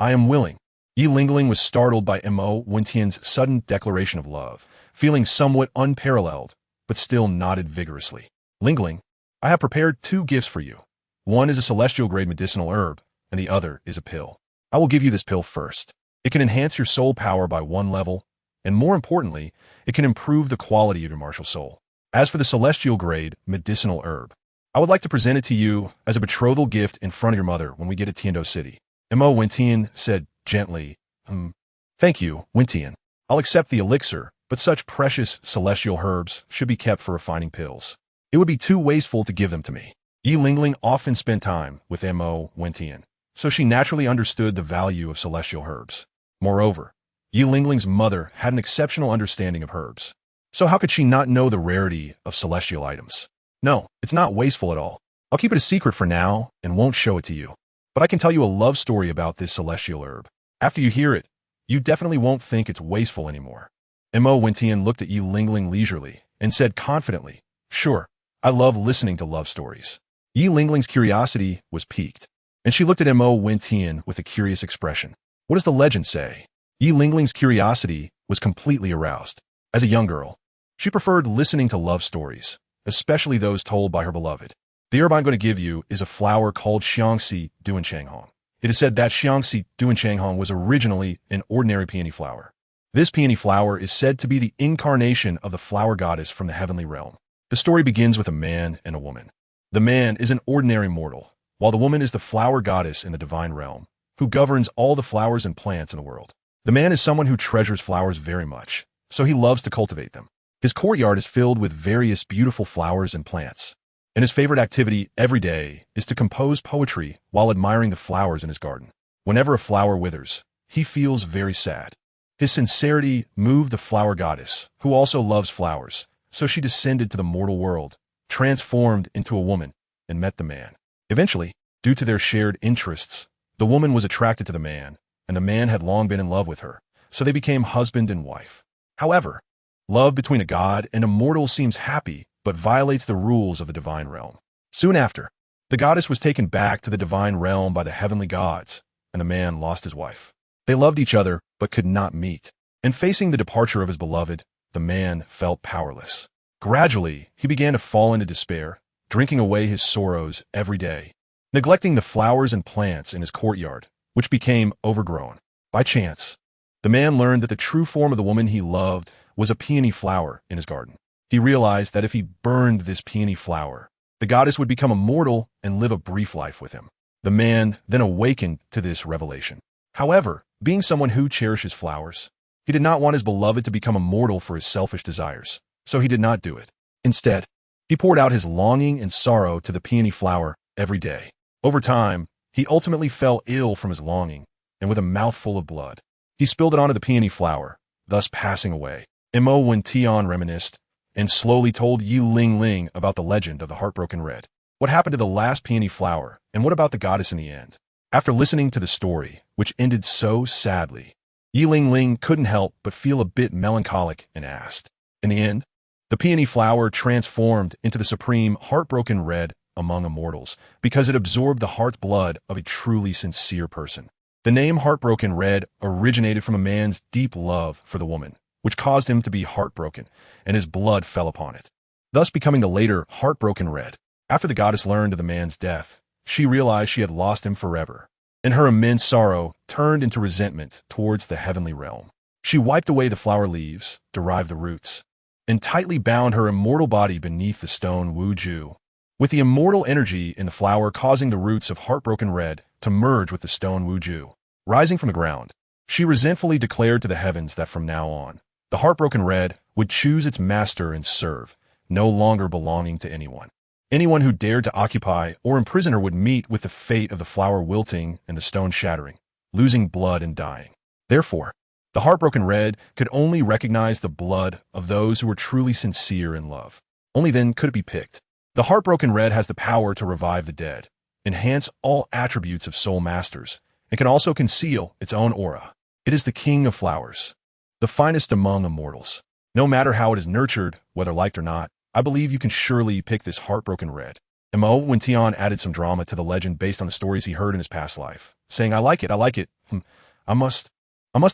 am willing. Yi Ling Ling was startled by Mo Wentian's sudden declaration of love, feeling somewhat unparalleled, but still nodded vigorously. Ling Ling, I have prepared 2 gifts for you. One is a celestial-grade medicinal herb, and the other is a pill. I will give you this pill first. It can enhance your soul power by 1 level, and more importantly, it can improve the quality of your martial soul. As for the celestial-grade medicinal herb, I would like to present it to you as a betrothal gift in front of your mother when we get to Tiando City. Mo Wentian said gently, Thank you, Wentian. I'll accept the elixir, but such precious celestial herbs should be kept for refining pills. It would be too wasteful to give them to me. Yi Ling Ling often spent time with Mo Wentian, so she naturally understood the value of celestial herbs. Moreover, Yi Ling Ling's mother had an exceptional understanding of herbs. So how could she not know the rarity of celestial items? No, it's not wasteful at all. I'll keep it a secret for now and won't show it to you. But I can tell you a love story about this celestial herb. After you hear it, you definitely won't think it's wasteful anymore. Mo Wentian looked at Yi Ling Ling leisurely and said confidently, Sure, I love listening to love stories. Yi Ling Ling's curiosity was piqued, and she looked at Mo Wentian with a curious expression. What does the legend say? Yi Ling Ling's curiosity was completely aroused. As a young girl, she preferred listening to love stories, especially those told by her beloved. The herb I'm going to give you is a flower called Xiangxi Duanchanghong. It is said that Xiangxi Duanchanghong was originally an ordinary peony flower. This peony flower is said to be the incarnation of the flower goddess from the heavenly realm. The story begins with a man and a woman. The man is an ordinary mortal, while the woman is the flower goddess in the divine realm, who governs all the flowers and plants in the world. The man is someone who treasures flowers very much, so he loves to cultivate them. His courtyard is filled with various beautiful flowers and plants, and his favorite activity every day is to compose poetry while admiring the flowers in his garden. Whenever a flower withers, he feels very sad. His sincerity moved the flower goddess, who also loves flowers, so she descended to the mortal world, transformed into a woman, and met the man. Eventually, due to their shared interests, the woman was attracted to the man, and the man had long been in love with her, so they became husband and wife. However, love between a god and a mortal seems happy, but violates the rules of the divine realm. Soon after, the goddess was taken back to the divine realm by the heavenly gods, and the man lost his wife. They loved each other, but could not meet, and facing the departure of his beloved, the man felt powerless. Gradually, he began to fall into despair, drinking away his sorrows every day, neglecting the flowers and plants in his courtyard, which became overgrown. By chance, the man learned that the true form of the woman he loved was a peony flower in his garden. He realized that if he burned this peony flower, the goddess would become immortal and live a brief life with him. The man then awakened to this revelation. However, being someone who cherishes flowers, he did not want his beloved to become immortal for his selfish desires, so he did not do it. Instead, he poured out his longing and sorrow to the peony flower every day. Over time, he ultimately fell ill from his longing, and with a mouthful of blood, he spilled it onto the peony flower, thus passing away. Mo Wen-Tian reminisced and slowly told Yi Ling about the legend of the heartbroken red. What happened to the last peony flower, and what about the goddess in the end? After listening to the story, which ended so sadly, Yi Ling couldn't help but feel a bit melancholic and asked, in the end, the peony flower transformed into the supreme heartbroken red among immortals because it absorbed the heart's blood of a truly sincere person. The name Heartbroken Red originated from a man's deep love for the woman, which caused him to be heartbroken, and his blood fell upon it, thus becoming the later Heartbroken Red. After the goddess learned of the man's death, she realized she had lost him forever, and her immense sorrow turned into resentment towards the heavenly realm. She wiped away the flower leaves, derived the roots, and tightly bound her immortal body beneath the stone Wuju, with the immortal energy in the flower causing the roots of Heartbroken Red to merge with the stone Wuju. Rising from the ground, she resentfully declared to the heavens that from now on, the Heartbroken Red would choose its master and serve, no longer belonging to anyone. Anyone who dared to occupy or imprison her would meet with the fate of the flower wilting and the stone shattering, losing blood and dying. Therefore, the Heartbroken Red could only recognize the blood of those who were truly sincere in love. Only then could it be picked. The Heartbroken Red has the power to revive the dead, enhance all attributes of soul masters, and can also conceal its own aura. It is the king of flowers, the finest among immortals. No matter how it is nurtured, whether liked or not, I believe you can surely pick this Heartbroken Red. Mo Wen-Tian added some drama to the legend based on the stories he heard in his past life, saying, I like it. I must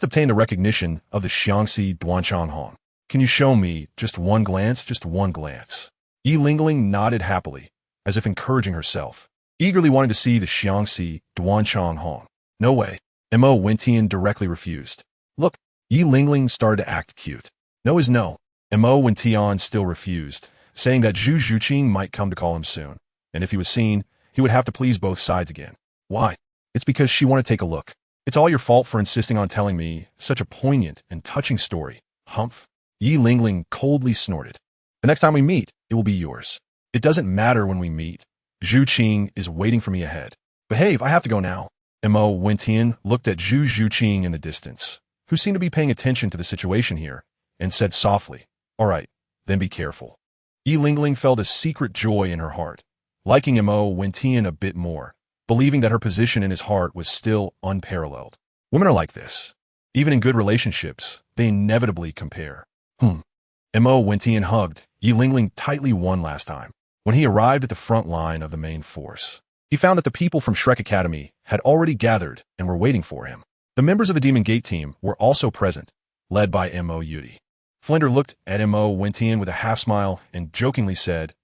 obtain the recognition of the Xiangxi Duanchang Hong. Can you show me just one glance? Just one glance. Yi Ling nodded happily, as if encouraging herself, eagerly wanting to see the Xiangxi Duanchang Hong. No way. Mo Wen-Tian directly refused. Look, Yi Ling started to act cute. No is no. Mo Wen-Tian still refused, saying that Zhu Zhuqing might come to call him soon, and if he was seen, he would have to please both sides again. Why? It's because she wanted to take a look. It's all your fault for insisting on telling me such a poignant and touching story. Humph. Yi Ling coldly snorted. The next time we meet, it will be yours. It doesn't matter when we meet. Zhu Qing is waiting for me ahead. Behave, I have to go now. Mo Wen-Tian looked at Zhu Zhuqing in the distance, who seemed to be paying attention to the situation here, and said softly, all right, then be careful. Yi Ling felt a secret joy in her heart, liking Mo Wen-Tian a bit more, believing that her position in his heart was still unparalleled. Women are like this. Even in good relationships, they inevitably compare. Mo Wen-Tian hugged Yi Ling tightly one last time. When he arrived at the front line of the main force, he found that the people from Shrek Academy had already gathered and were waiting for him. The members of the Demon Gate team were also present, led by Mo Yudi. Flinder looked at Mo Wen-Tian with a half-smile and jokingly said,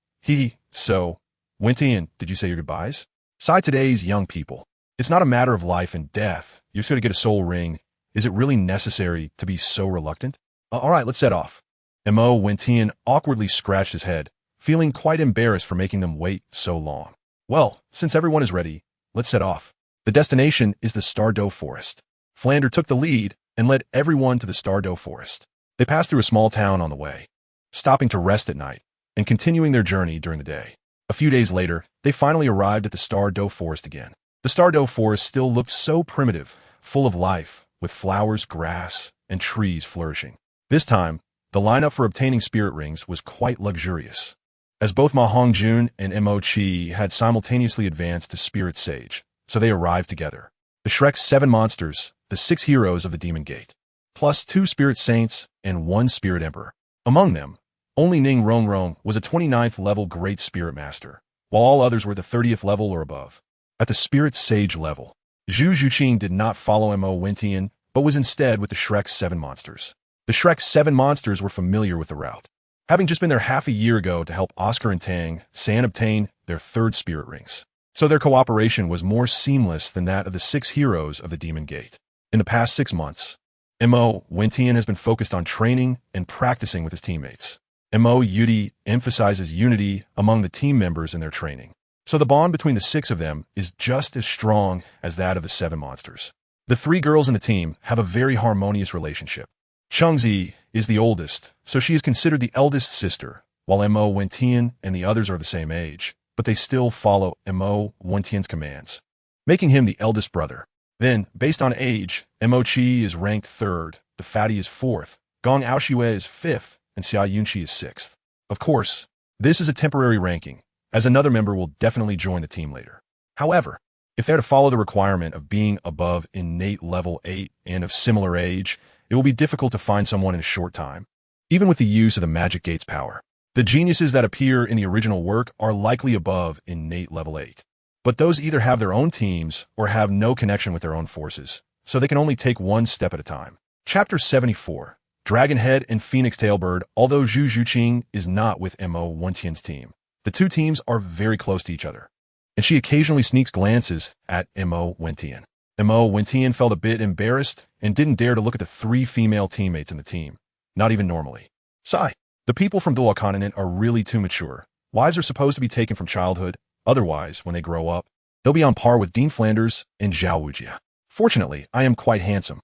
So, Wen-Tian, did you say your goodbyes? Sigh today's young people. It's not a matter of life and death. You're just going to get a soul ring. Is it really necessary to be so reluctant? All right, let's set off. Mo Wen-Tian awkwardly scratched his head, feeling quite embarrassed for making them wait so long. Well, since everyone is ready, let's set off. The destination is the Stardow Forest. Flander took the lead and led everyone to the Stardow Forest. They passed through a small town on the way, stopping to rest at night and continuing their journey during the day. A few days later, they finally arrived at the Stardow Forest again. The Stardow Forest still looked so primitive, full of life, with flowers, grass, and trees flourishing. This time, the lineup for obtaining spirit rings was quite luxurious, as both Ma Hongjun and Mo Qi had simultaneously advanced to Spirit Sage, so they arrived together. The Shrek's 7 monsters, the 6 heroes of the Demon Gate, plus 2 Spirit Saints and 1 Spirit Emperor. Among them, only Ning Rongrong was a 29th level Great Spirit Master, while all others were the 30th level or above. At the Spirit Sage level, Zhu Zhuqing did not follow Mo Wen-Tian, but was instead with the Shrek's 7 monsters. The Shrek's 7 monsters were familiar with the route, having just been there half a year ago to help Oscar and Tang San obtain their 3rd spirit rings. So their cooperation was more seamless than that of the 6 heroes of the Demon Gate. In the past 6 months, Mo Wen-Tian has been focused on training and practicing with his teammates. Mo Yudi emphasizes unity among the team members in their training, so the bond between the 6 of them is just as strong as that of the 7 monsters. The 3 girls in the team have a very harmonious relationship. Chengzi is the oldest, so she is considered the eldest sister, while Mo Wen-Tian and the others are the same age, but they still follow Mo Wentian's commands, making him the eldest brother. Then, based on age, Mo Qi is ranked 3rd, the fatty is 4th, Gong Aoxiwei is 5th, and Xia Yunqi is 6th. Of course, this is a temporary ranking, as another member will definitely join the team later. However, if they're to follow the requirement of being above innate level 8 and of similar age, it will be difficult to find someone in a short time, even with the use of the Magic Gate's power. The geniuses that appear in the original work are likely above innate level 8. But those either have their own teams or have no connection with their own forces, so they can only take one step at a time. Chapter 74. Dragonhead and Phoenix Tailbird. Although Zhu Zhuqing is not with Mo Wentian's team, the two teams are very close to each other, and she occasionally sneaks glances at Mo Wentian. Mo Wentian felt a bit embarrassed and didn't dare to look at the 3 female teammates in the team, not even normally. Sigh. The people from Douluo continent are really too mature. Wives are supposed to be taken from childhood, otherwise, when they grow up, they'll be on par with Dean Flanders and Zhao Wujia. Fortunately, I am quite handsome.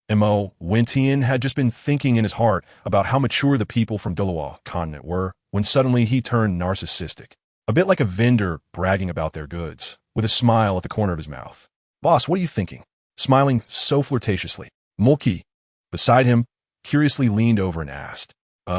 Mo Wentian had just been thinking in his heart about how mature the people from Douluo continent were when suddenly he turned narcissistic, a bit like a vendor bragging about their goods, with a smile at the corner of his mouth. Boss, what are you thinking? Smiling so flirtatiously. Mulki, beside him, curiously leaned over and asked,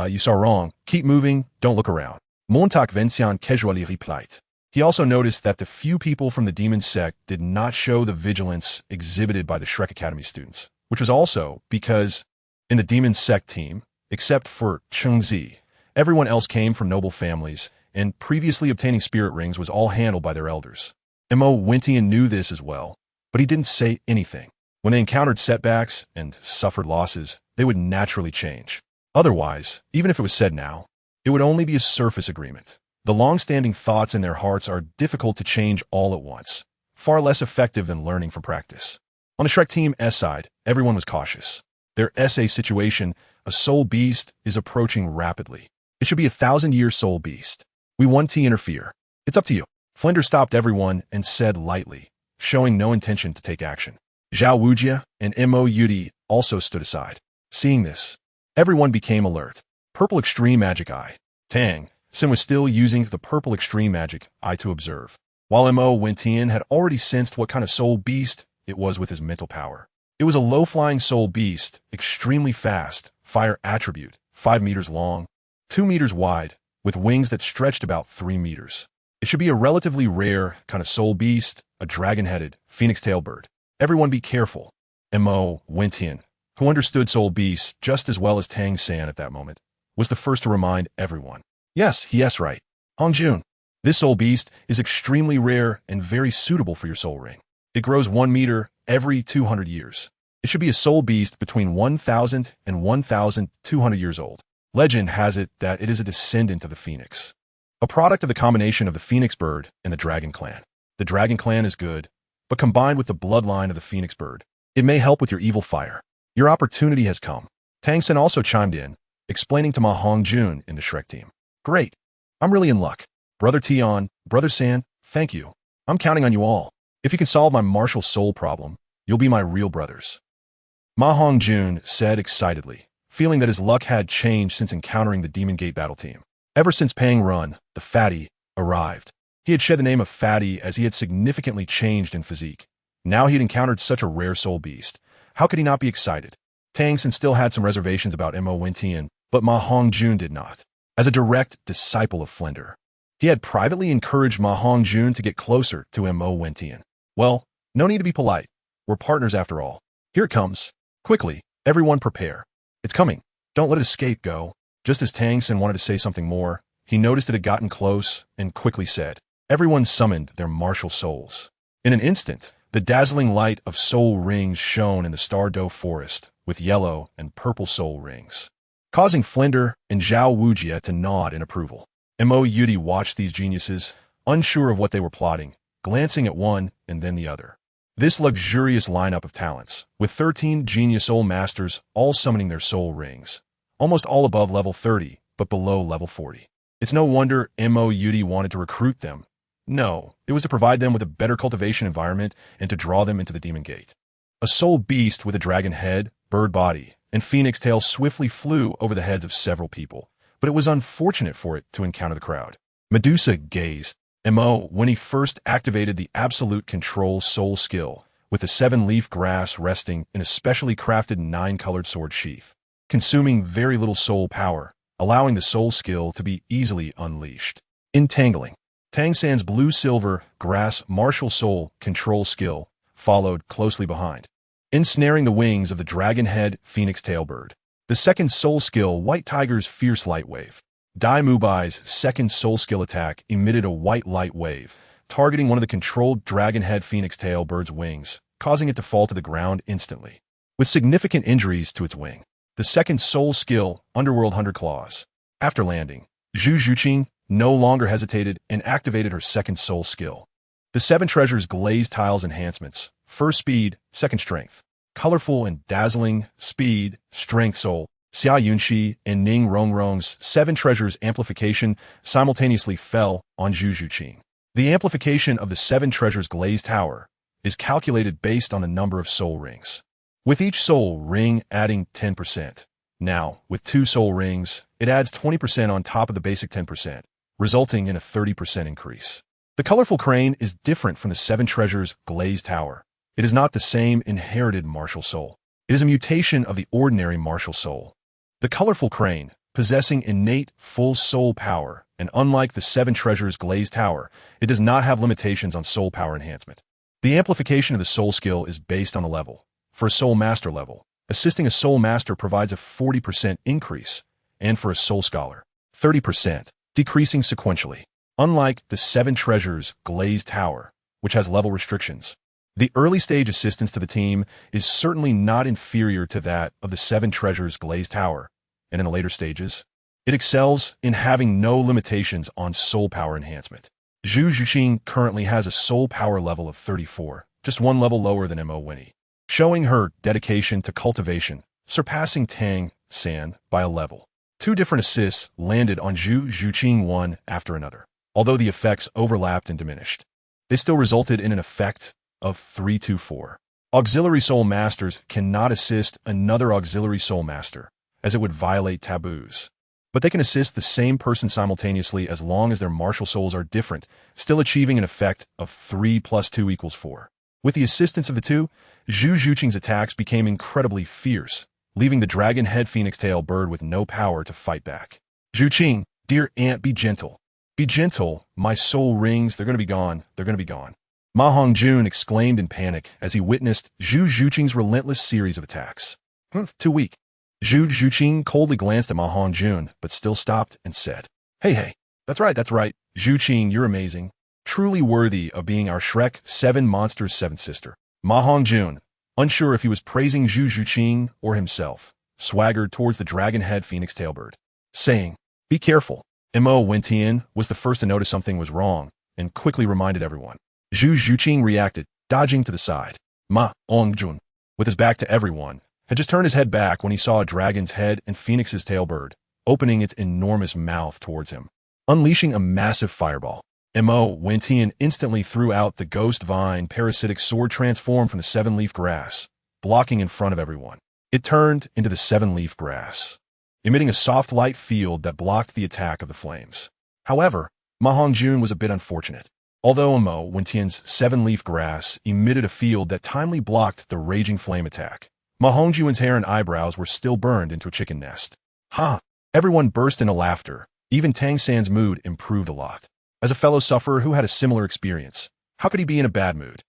you saw wrong. Keep moving, don't look around. Montauk Vencian casually replied. He also noticed that the few people from the demon sect did not show the vigilance exhibited by the Shrek Academy students, which was also because in the demon sect team, except for Chengzi, everyone else came from noble families, and previously obtaining spirit rings was all handled by their elders. Mo Wentian knew this as well, but he didn't say anything. When they encountered setbacks and suffered losses, they would naturally change. Otherwise, even if it was said now, it would only be a surface agreement. The long-standing thoughts in their hearts are difficult to change all at once, far less effective than learning from practice. On the Shrek Team S side, everyone was cautious. Their SA situation, a soul beast, is approaching rapidly. It should be a 1,000-year soul beast. We want to interfere. It's up to you. Flender stopped everyone and said lightly, showing no intention to take action. Zhao Wujia and Mo Yudi also stood aside. Seeing this, everyone became alert. Purple Extreme Magic Eye. Tang Sin was still using the Purple Extreme Magic Eye to observe, while Mo Wentian had already sensed what kind of soul beast it was with his mental power. It was a low-flying soul beast, extremely fast, fire attribute, 5 meters long, 2 meters wide, with wings that stretched about 3 meters. It should be a relatively rare kind of soul beast, a dragon-headed, phoenix tail bird. Everyone be careful. Mo Wentian, who understood soul beasts just as well as Tang San at that moment, was the first to remind everyone. Yes, right. Hongjun, this soul beast is extremely rare and very suitable for your soul ring. It grows 1 meter every 200 years. It should be a soul beast between 1,000 and 1,200 years old. Legend has it that it is a descendant of the phoenix, a product of the combination of the phoenix bird and the dragon clan. The dragon clan is good, but combined with the bloodline of the phoenix bird, it may help with your evil fire. Your opportunity has come. Tang Sen also chimed in, explaining to Ma Hongjun in the Shrek team. Great. I'm really in luck. Brother Tion, Brother San, thank you. I'm counting on you all. If you can solve my MartialSoul problem, you'll be my real brothers. Ma Hongjun said excitedly, feeling that his luck had changed since encountering the Demon Gate battle team. Ever since Pang Run, the fatty, arrived, he had shed the name of fatty as he had significantly changed in physique. Now he had encountered such a rare soul beast. How could he not be excited? Tang Sen still had some reservations about Mo Wentian, but Ma Hongjun did not. As a direct disciple of Flender, he had privately encouraged Ma Hongjun to get closer to Mo Wentian. Well, no need to be polite. We're partners after all. Here it comes. Quickly, everyone prepare. It's coming. Don't let it escape, go. Just as Tang Sen wanted to say something more, he noticed it had gotten close and quickly said, everyone summoned their martial souls. In an instant, the dazzling light of soul rings shone in the Stardow forest with yellow and purple soul rings, causing Flender and Zhao Wujia to nod in approval. Mo Yudi watched these geniuses, unsure of what they were plotting, glancing at one and then the other. This luxurious lineup of talents, with 13 genius soul masters all summoning their soul rings, almost all above level 30, but below level 40. It's no wonder Mo Yudi wanted to recruit them. No, it was to provide them with a better cultivation environment and to draw them into the Demon Gate. A soul beast with a dragon head, bird body, and phoenix tail swiftly flew over the heads of several people, but it was unfortunate for it to encounter the crowd. Medusa gazed, Mo, when he first activated the Absolute Control Soul skill, with the 7-leaf grass resting in a specially crafted 9-colored sword sheath, consuming very little soul power, allowing the soul skill to be easily unleashed. Entangling. Tang San's blue-silver grass MartialSoul control skill followed closely behind, ensnaring the wings of the dragon-head phoenix tailbird. The second soul skill, White Tiger's fierce light wave. Dai Mubai's second soul skill attack emitted a white light wave, targeting one of the controlled dragon-head phoenix tailbird's wings, causing it to fall to the ground instantly, with significant injuries to its wing. The second soul skill, Underworld Hunter Claws. After landing, Zhu Zhuqing no longer hesitated and activated her second soul skill. The 7 Treasures Glazed Tiles enhancements. First speed, second strength. Colorful and dazzling, speed, strength soul. Xia Yunxi and Ning Rongrong's 7 Treasures amplification simultaneously fell on Zhu Zhuqing. The amplification of the 7 Treasures Glazed Tower is calculated based on the number of soul rings, with each soul ring adding 10%. Now, with 2 soul rings, it adds 20% on top of the basic 10%, resulting in a 30% increase. The colorful crane is different from the 7 Treasures Glazed Tower. It is not the same inherited MartialSoul. It is a mutation of the ordinary MartialSoul. The colorful crane, possessing innate full soul power, and unlike the 7 Treasures Glazed Tower, it does not have limitations on soul power enhancement. The amplification of the soul skill is based on the level. For a Soul Master level, assisting a Soul Master provides a 40% increase, and for a Soul Scholar, 30%, decreasing sequentially. Unlike the 7 Treasures Glazed Tower, which has level restrictions, the early stage assistance to the team is certainly not inferior to that of the 7 Treasures Glazed Tower, and in the later stages, it excels in having no limitations on soul power enhancement. Zhu Zhuqing currently has a soul power level of 34, just 1 level lower than Mo Winnie, showing her dedication to cultivation, surpassing Tang San by a level. 2 different assists landed on Zhu Zhuqing one after another. Although the effects overlapped and diminished, they still resulted in an effect of 3-4. Auxiliary Soul Masters cannot assist another Auxiliary Soul Master, as it would violate taboos. But they can assist the same person simultaneously as long as their martial souls are different, still achieving an effect of 3 + 2 = 4. With the assistance of the 2, Zhu Zhuqing's attacks became incredibly fierce, leaving the dragon-head phoenix tail bird with no power to fight back. Zhuqing, dear aunt, be gentle. Be gentle, my soul rings, they're going to be gone, they're going to be gone. Ma Hongjun exclaimed in panic as he witnessed Zhu Zhuqing's relentless series of attacks. Too weak. Zhu Zhuqing coldly glanced at Ma Hongjun, but still stopped and said, Hey, that's right, Zhuqing, you're amazing. Truly worthy of being our Shrek 7 Monsters 7th sister. Ma Hongjun, unsure if he was praising Zhu Zhuqing or himself, swaggered towards the dragon-head phoenix tailbird, saying, Be careful. Mo Wentian was the first to notice something was wrong and quickly reminded everyone. Zhu Zhuqing reacted, dodging to the side. Ma Hongjun, with his back to everyone, had just turned his head back when he saw a dragon's head and phoenix's tailbird, opening its enormous mouth towards him, unleashing a massive fireball. Mo Wentian instantly threw out the ghost vine parasitic sword transformed from the 7-leaf grass, blocking in front of everyone. It turned into the 7-leaf grass, emitting a soft light field that blocked the attack of the flames. However, Ma Hongjun was a bit unfortunate. Although Mo Wentian's 7-leaf grass emitted a field that timely blocked the raging flame attack, Ma Hongjun's hair and eyebrows were still burned into a chicken nest. Everyone burst into laughter. Even Tang San's mood improved a lot. As a fellow sufferer who had a similar experience, how could he be in a bad mood?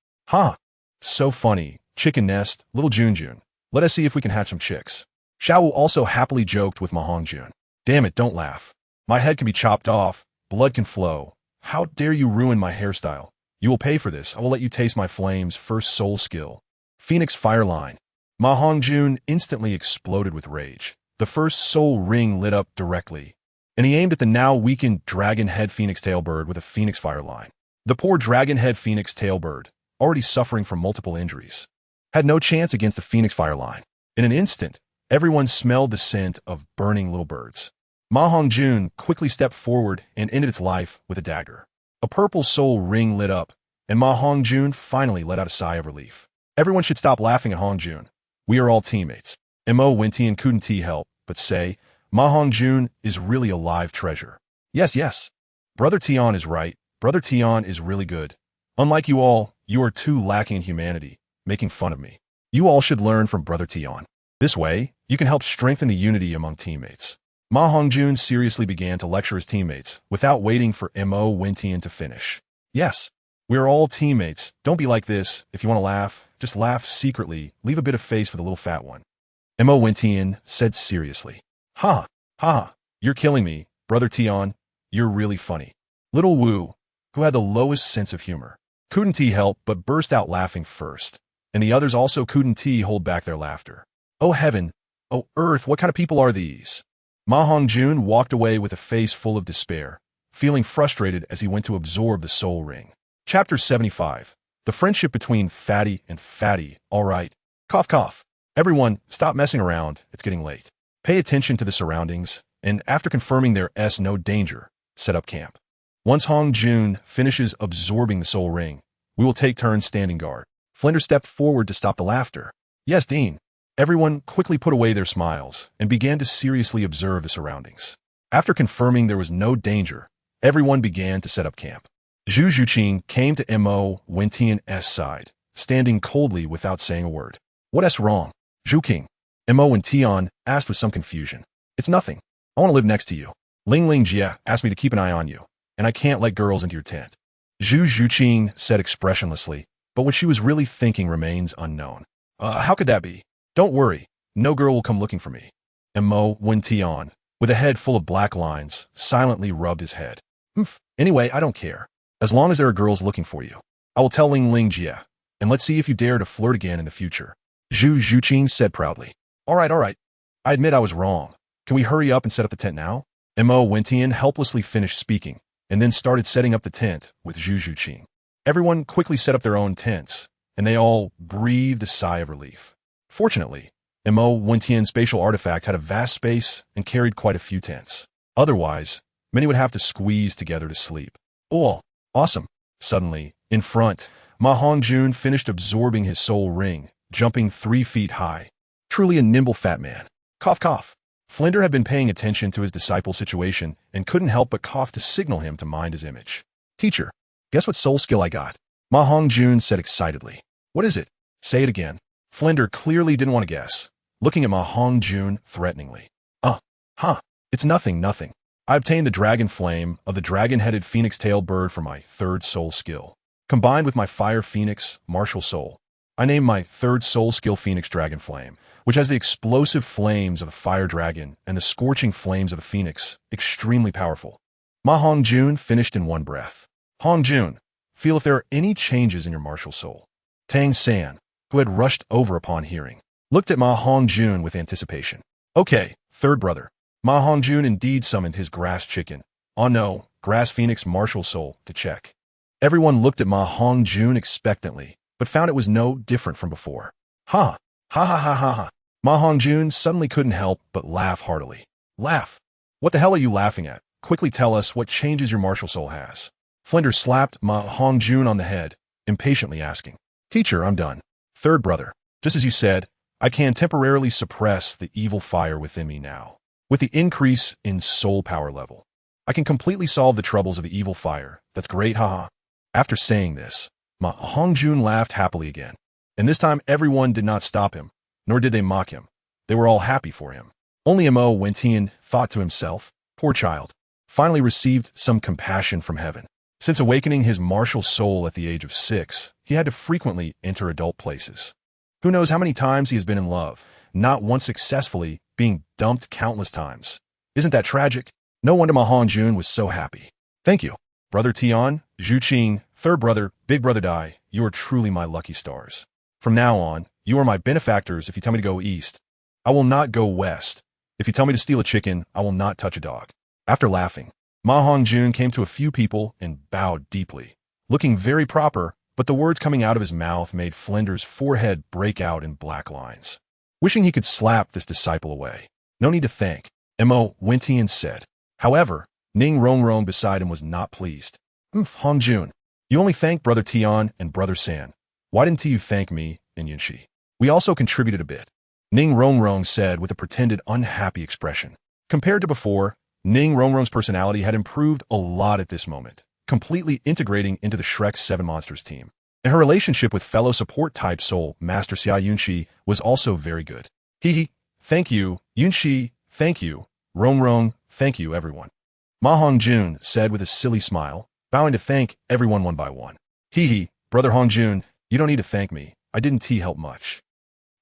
So funny. Chicken nest, little Junjun. Let us see if we can hatch some chicks. Xiao also happily joked with Ma Hongjun. Damn it, don't laugh. My head can be chopped off. Blood can flow. How dare you ruin my hairstyle? You will pay for this. I will let you taste my flame's first soul skill. Phoenix Fire Line. Ma Hongjun instantly exploded with rage. The first soul ring lit up directly, and he aimed at the now weakened dragon-head phoenix tailbird with a Phoenix Fire Line. The poor dragon-head phoenix tailbird, already suffering from multiple injuries, had no chance against the Phoenix Fire Line. In an instant, everyone smelled the scent of burning little birds. Ma Hongjun quickly stepped forward and ended its life with a dagger. A purple soul ring lit up, and Ma Hongjun finally let out a sigh of relief. Everyone should stop laughing at Hongjun. We are all teammates. Mo Wentian couldn't help but say, Ma Hongjun is really a live treasure. Yes. Brother Tian is right. Brother Tian is really good. Unlike you all, you are too lacking in humanity, making fun of me. You all should learn from Brother Tian. This way, you can help strengthen the unity among teammates. Ma Hongjun seriously began to lecture his teammates without waiting for Mo Wentian to finish. Yes, we are all teammates. Don't be like this. If you want to laugh, just laugh secretly. Leave a bit of face for the little fat one. Mo Wentian said seriously. Ha, ha, you're killing me, Brother Tian. You're really funny. Little Wu, who had the lowest sense of humor, couldn't help but burst out laughing first, and the others also couldn't hold back their laughter. Oh heaven, oh earth, what kind of people are these? Ma Hongjun walked away with a face full of despair, feeling frustrated as he went to absorb the soul ring. Chapter 75. The friendship between Fatty and Fatty. All right. Cough cough. Everyone, stop messing around. It's getting late. Pay attention to the surroundings, and after confirming there's no danger, set up camp. Once Hongjun finishes absorbing the soul ring, we will take turns standing guard. Flinder stepped forward to stop the laughter. Yes, Dean. Everyone quickly put away their smiles and began to seriously observe the surroundings. After confirming there was no danger, everyone began to set up camp. Zhu Zhuqing came to Mo Wentian's side, standing coldly without saying a word. What's wrong? Zhuqing. Mo Wentian asked with some confusion. It's nothing. I want to live next to you. Ling Jie asked me to keep an eye on you, and I can't let girls into your tent. Zhu Zhuqing said expressionlessly, but what she was really thinking remains unknown. How could that be? Don't worry, no girl will come looking for me. And Mo Wentian, with a head full of black lines, silently rubbed his head. Anyway, I don't care. As long as there are girls looking for you. I will tell Ling Jie, and let's see if you dare to flirt again in the future. Zhu Zhuqing said proudly. All right. I admit I was wrong. Can we hurry up and set up the tent now? Mo Wentian helplessly finished speaking, and then started setting up the tent with Zhu Zhuqing. Everyone quickly set up their own tents, and they all breathed a sigh of relief. Fortunately, Mo Wentian's spatial artifact had a vast space and carried quite a few tents. Otherwise, many would have to squeeze together to sleep. Oh, awesome. Suddenly, in front, Ma Hongjun finished absorbing his soul ring, jumping 3 feet high. Truly a nimble fat man. Cough cough. Flinder had been paying attention to his disciple's situation and couldn't help but cough to signal him to mind his image. Teacher, guess what soul skill I got? Ma Hongjun said excitedly. What is it? Say it again. Flinder clearly didn't want to guess, looking at Ma Hongjun threateningly. It's nothing. I obtained the dragon flame of the dragon-headed phoenix-tailed bird for my 3rd soul skill. Combined with my fire phoenix, MartialSoul, I named my 3rd soul skill Phoenix Dragon Flame, which has the explosive flames of a fire dragon and the scorching flames of a phoenix, extremely powerful. Ma Hongjun finished in one breath. Hongjun, feel if there are any changes in your MartialSoul. Tang San, who had rushed over upon hearing, looked at Ma Hongjun with anticipation. Okay, 3rd brother. Ma Hongjun indeed summoned his grass chicken. Oh no, grass phoenix MartialSoul to check. Everyone looked at Ma Hongjun expectantly, but found it was no different from before. Ha ha. Ma Hongjun suddenly couldn't help but laugh heartily. Laugh? What the hell are you laughing at? Quickly tell us what changes your MartialSoul has. Flinder slapped Ma Hongjun on the head, impatiently asking. Teacher, I'm done. 3rd brother, just as you said, I can temporarily suppress the evil fire within me now. With the increase in soul power level, I can completely solve the troubles of the evil fire. That's great, haha. After saying this, Ma Hongjun laughed happily again, and this time everyone did not stop him, nor did they mock him. They were all happy for him. Only Mo Wentian thought to himself, poor child, finally received some compassion from heaven. Since awakening his MartialSoul at the age of 6, he had to frequently enter adult places. Who knows how many times he has been in love, not once successfully, being dumped countless times. Isn't that tragic? No wonder Ma Hongjun was so happy. Thank you, Brother Tian, Zhuqing, 3rd brother, Big Brother Dai, you are truly my lucky stars. From now on, you are my benefactors if you tell me to go east. I will not go west. If you tell me to steal a chicken, I will not touch a dog. After laughing, Ma Hongjun came to a few people and bowed deeply, looking very proper, but the words coming out of his mouth made Flinder's forehead break out in black lines. Wishing he could slap this disciple away. No need to thank, Mo Wentian said. However, Ning Rongrong beside him was not pleased. Hongjun, you only thank Brother Tian and Brother San. Why didn't you thank me and Yunshi? We also contributed a bit, Ning Rongrong said with a pretended unhappy expression. Compared to before, Ning Rongrong's personality had improved a lot at this moment, completely integrating into the Shrek's 7 Monsters team. And her relationship with fellow support-type Soul Master Xia Yunxi was also very good. Hee, thank you, Yunxi, thank you, Rong, thank you, everyone. Ma Hongjun said with a silly smile, bowing to thank everyone one by one. Hee, brother Hongjun, you don't need to thank me. I didn't help much.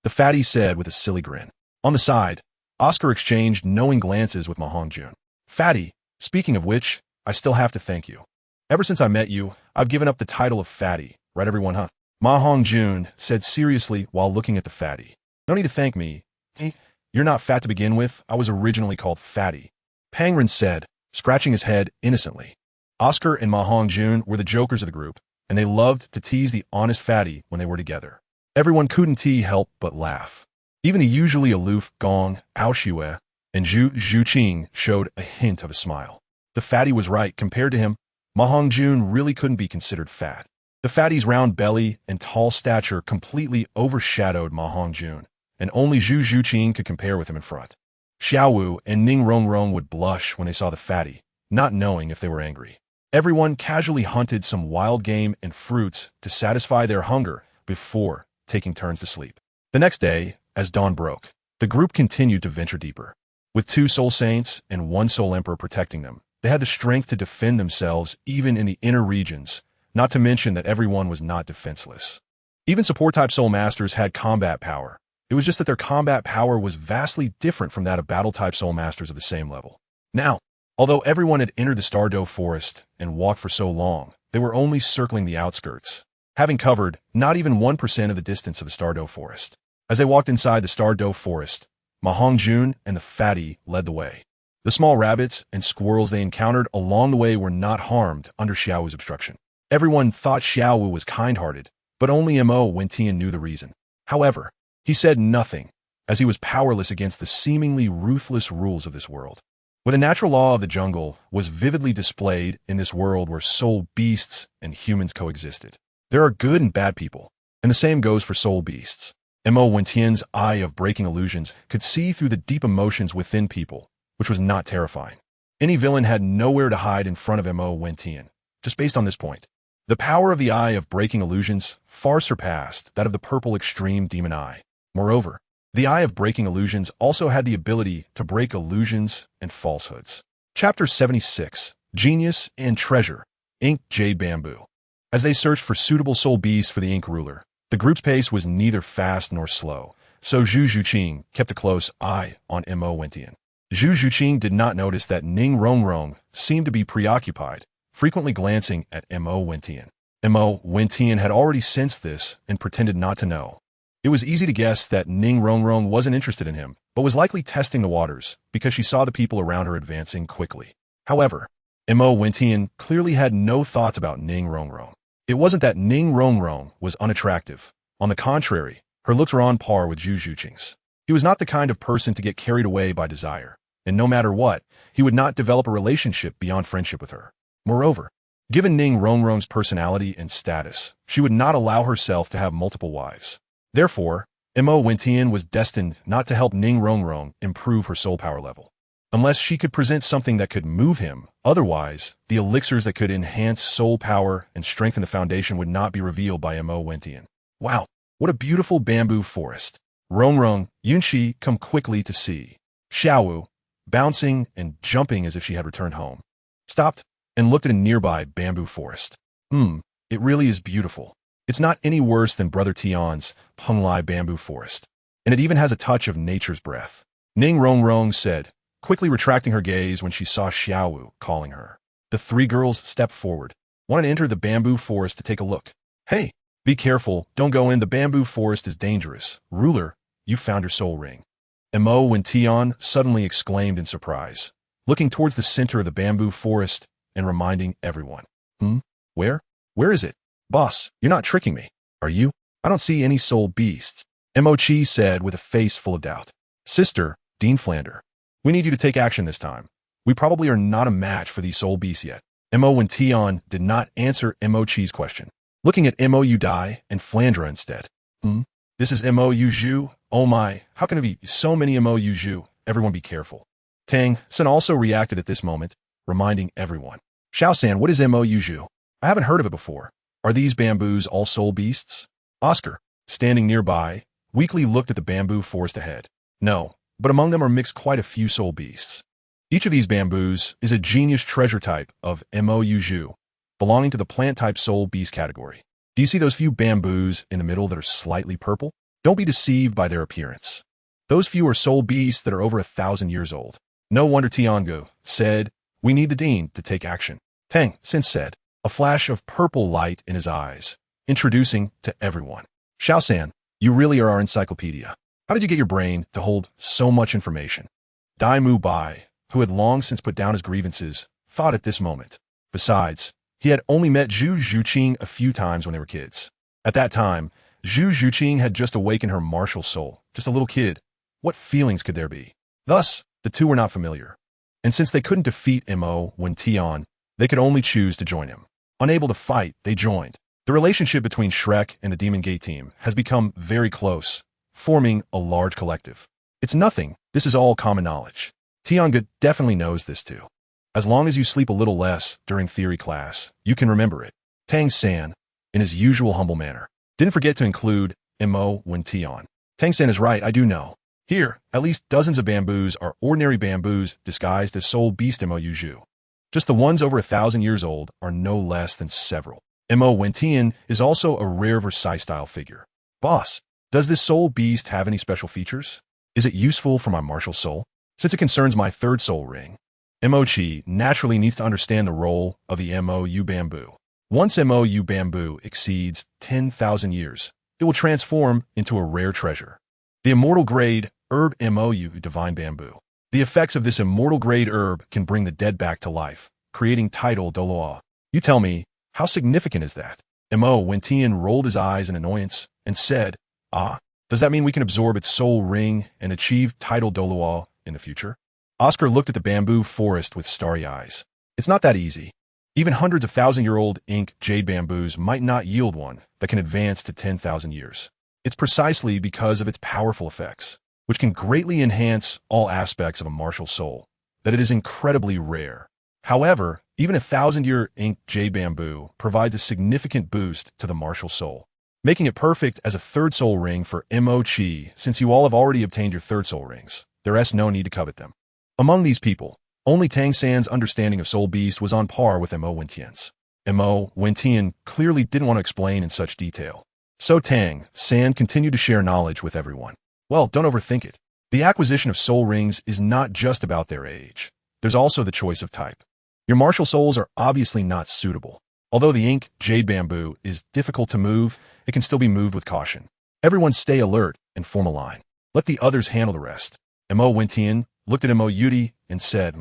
The fatty said with a silly grin. On the side, Oscar exchanged knowing glances with Ma Hongjun. Fatty, speaking of which, I still have to thank you. Ever since I met you, I've given up the title of fatty, right everyone, huh? Ma Hongjun said seriously while looking at the fatty. No need to thank me. Hey, you're not fat to begin with. I was originally called Fatty. Pangren said, scratching his head innocently. Oscar and Ma Hongjun were the jokers of the group, and they loved to tease the honest fatty when they were together. Everyone couldn't help but laugh. Even the usually aloof Gong, Aoshue, and Zhu Zhuqing showed a hint of a smile. The fatty was right. Compared to him, Ma Hongjun really couldn't be considered fat. The fatty's round belly and tall stature completely overshadowed Ma Hongjun, and only Zhu Zhuqing could compare with him in front. Xiaowu and Ning Rongrong would blush when they saw the fatty, not knowing if they were angry. Everyone casually hunted some wild game and fruits to satisfy their hunger before taking turns to sleep. The next day, as dawn broke, the group continued to venture deeper. With 2 Soul Saints and 1 Soul Emperor protecting them, they had the strength to defend themselves even in the inner regions, not to mention that everyone was not defenseless. Even support-type Soul Masters had combat power. It was just that their combat power was vastly different from that of battle-type Soul Masters of the same level. Now, although everyone had entered the Stardow Forest and walked for so long, they were only circling the outskirts, having covered not even 1% of the distance of the Stardow Forest. As they walked inside the Stardow Forest, Ma Hongjun and the fatty led the way. The small rabbits and squirrels they encountered along the way were not harmed under Xiaowu's obstruction. Everyone thought Xiaowu was kind-hearted, but only Mo Wentian knew the reason. However, he said nothing, as he was powerless against the seemingly ruthless rules of this world. Where the natural law of the jungle was vividly displayed in this world where soul beasts and humans coexisted. There are good and bad people, and the same goes for soul beasts. Mo Wentian's eye of breaking illusions could see through the deep emotions within people, which was not terrifying. Any villain had nowhere to hide in front of Mo Wentian, just based on this point. The power of the eye of breaking illusions far surpassed that of the purple extreme demon eye. Moreover, the eye of breaking illusions also had the ability to break illusions and falsehoods. Chapter 76, Genius and Treasure, Ink Jade Bamboo. As they searched for suitable soul beasts for the Ink Ruler, the group's pace was neither fast nor slow, so Zhu Zhuqing kept a close eye on Mo Wentian. Zhu Zhuqing did not notice that Ning Rongrong seemed to be preoccupied, frequently glancing at Mo Wentian. Mo Wentian had already sensed this and pretended not to know. It was easy to guess that Ning Rongrong wasn't interested in him, but was likely testing the waters because she saw the people around her advancing quickly. However, Mo Wentian clearly had no thoughts about Ning Rongrong. It wasn't that Ning Rongrong was unattractive. On the contrary, her looks were on par with Zhu Zhuqing's. He was not the kind of person to get carried away by desire, and no matter what, he would not develop a relationship beyond friendship with her. Moreover, given Ning Rongrong's personality and status, she would not allow herself to have multiple wives. Therefore, Mo Wentian was destined not to help Ning Rongrong improve her soul power level. Unless she could present something that could move him, otherwise, the elixirs that could enhance soul power and strengthen the foundation would not be revealed by Mo Wentian. Wow, what a beautiful bamboo forest. Rongrong, Yunxi come quickly to see. Xiaowu, bouncing and jumping as if she had returned home, stopped and looked at a nearby bamboo forest. It really is beautiful. It's not any worse than Brother Tian's Penglai bamboo forest, and it even has a touch of nature's breath. Ning Rongrong said, quickly retracting her gaze when she saw Xiaowu calling her. The 3 girls stepped forward, wanted to enter the bamboo forest to take a look. Hey, be careful, don't go in, the bamboo forest is dangerous. Ruler, you found your soul ring. Mo Wentian suddenly exclaimed in surprise, looking towards the center of the bamboo forest and reminding everyone. Where? Where is it? Boss, you're not tricking me, are you? I don't see any soul beasts. Mo Chi said with a face full of doubt. Sister, Dean Flander, we need you to take action this time. We probably are not a match for these soul beasts yet. Mo Wentian did not answer Mo Chi's question, looking at Mo Udai and Flandra instead. This is Mo Zhu. Oh my, how can it be so many Mo Zhu? Everyone be careful. Tang Sun also reacted at this moment, reminding everyone. Xiao-san, what is Mo Yuju? I haven't heard of it before. Are these bamboos all soul beasts? Oscar, standing nearby, weakly looked at the bamboo forest ahead. No, but among them are mixed quite a few soul beasts. Each of these bamboos is a genius treasure type of Mo Yuju, belonging to the plant-type soul beast category. Do you see those few bamboos in the middle that are slightly purple? Don't be deceived by their appearance. Those few are soul beasts that are over 1,000 years old. No wonder Tiangu said, "We need the dean to take action." Tang since said, a flash of purple light in his eyes, introducing to everyone. Xiao-san, you really are our encyclopedia. How did you get your brain to hold so much information? Dai Mu Bai, who had long since put down his grievances, thought at this moment. Besides, he had only met Zhu Zhuqing a few times when they were kids. At that time, Zhu Zhuqing had just awakened her martial soul, just a little kid. What feelings could there be? Thus, the two were not familiar. And since they couldn't defeat Mo when Tian, they could only choose to join him. Unable to fight, they joined. The relationship between Shrek and the Demon Gate team has become very close, forming a large collective. It's nothing, this is all common knowledge. Tiange definitely knows this too. As long as you sleep a little less during theory class, you can remember it. Tang San, in his usual humble manner, didn't forget to include Mo when Tian. Tang San is right, I do know. Here, at least dozens of bamboos are ordinary bamboos disguised as soul beast Mo Yuju. Just the ones over 1,000 years old are no less than several. Mo Wentian is also a rare Versailles-style figure. Boss, does this soul beast have any special features? Is it useful for my martial soul? Since it concerns my third soul ring, Mo Chi naturally needs to understand the role of the MOU bamboo. Once MOU bamboo exceeds 10,000 years, it will transform into a rare treasure. The immortal grade herb MOU divine bamboo. The effects of this immortal grade herb can bring the dead back to life, creating title Douluo. You tell me, how significant is that? Mo Wentian rolled his eyes in annoyance and said, "Ah, does that mean we can absorb its soul ring and achieve title Douluo in the future?" Oscar looked at the bamboo forest with starry eyes. It's not that easy. Even hundreds of thousand-year-old ink jade bamboos might not yield one that can advance to 10,000 years. It's precisely because of its powerful effects, which can greatly enhance all aspects of a martial soul, that it is incredibly rare. However, even 1,000-year ink jade bamboo provides a significant boost to the martial soul, making it perfect as a third soul ring for Mo Chi. Since you all have already obtained your third soul rings, there is no need to covet them. Among these people, only Tang San's understanding of soul beast was on par with Mo Wentian's. Mo Wentian clearly didn't want to explain in such detail. So Tang San continued to share knowledge with everyone. Well, don't overthink it. The acquisition of soul rings is not just about their age. There's also the choice of type. Your martial souls are obviously not suitable. Although the ink jade bamboo is difficult to move, it can still be moved with caution. Everyone stay alert and form a line. Let the others handle the rest. Mo Wentian looked at Mo Yudi and said,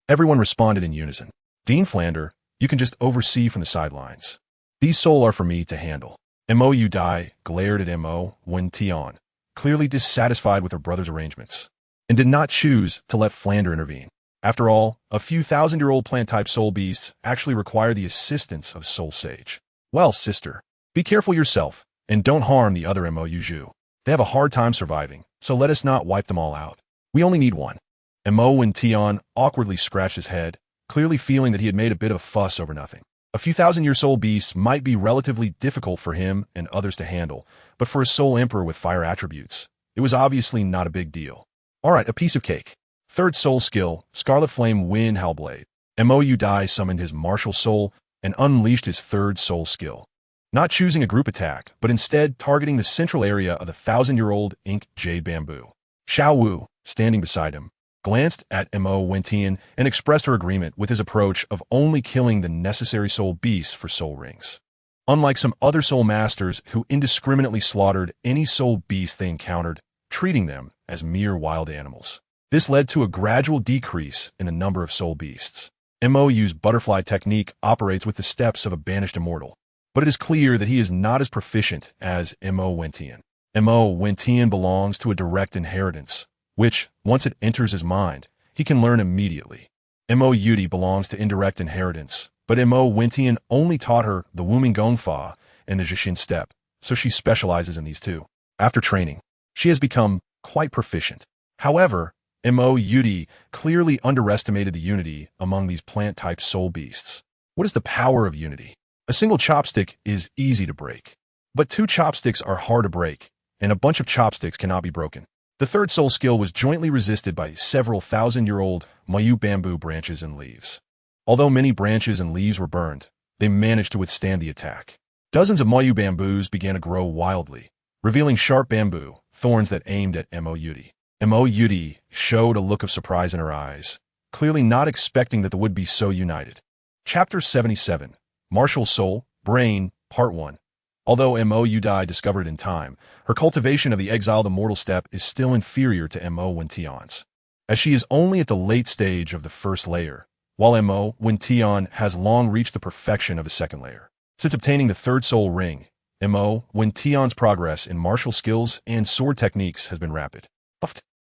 Everyone responded in unison. Dean Flander, you can just oversee from the sidelines. These soul are for me to handle. Mo Udai glared at Mo Wentian, clearly dissatisfied with her brother's arrangements, and did not choose to let Flander intervene. After all, a few thousand-year-old plant-type soul beasts actually require the assistance of Soul Sage. Well, sister, be careful yourself, and don't harm the other Mo Yuju. They have a hard time surviving, so let us not wipe them all out. We only need one. Mo Wentian awkwardly scratched his head, clearly feeling that he had made a bit of a fuss over nothing. A few thousand-year soul beasts might be relatively difficult for him and others to handle, but for a soul emperor with fire attributes, it was obviously not a big deal. Alright, a piece of cake. Third soul skill, Scarlet Flame Wind Hellblade. Mo Udai summoned his martial soul and unleashed his third soul skill. Not choosing a group attack, but instead targeting the central area of the 1,000-year-old ink jade bamboo. Xiao Wu, standing beside him, glanced at Mo Wentian and expressed her agreement with his approach of only killing the necessary soul beasts for soul rings. Unlike some other soul masters who indiscriminately slaughtered any soul beast they encountered, treating them as mere wild animals. This led to a gradual decrease in the number of soul beasts. MOU's butterfly technique operates with the steps of a banished immortal, but it is clear that he is not as proficient as Mo Wentian. Mo Wentian belongs to a direct inheritance, which, once it enters his mind, he can learn immediately. Mo Yudi belongs to indirect inheritance, but Mo Wentian only taught her the Wuming Gongfa and the Jishin step, so she specializes in these two. After training, she has become quite proficient. However, Mo Yudi clearly underestimated the unity among these plant-type soul beasts. What is the power of unity? A single chopstick is easy to break, but two chopsticks are hard to break, and a bunch of chopsticks cannot be broken. The third soul skill was jointly resisted by several thousand-year-old Mayu bamboo branches and leaves. Although many branches and leaves were burned, they managed to withstand the attack. Dozens of Mayu bamboos began to grow wildly, revealing sharp bamboo thorns that aimed at Mo Yudi. Mo Yudi showed a look of surprise in her eyes, clearly not expecting that the would be so united. Chapter 77, MartialSoul, Brain, Part 1. Although Mo Yudi discovered in time, her cultivation of the exiled immortal step is still inferior to Mo Wintion's, as she is only at the late stage of the first layer, while Mo Wintion has long reached the perfection of the second layer. Since obtaining the third soul ring, Mo Wintion's progress in martial skills and sword techniques has been rapid.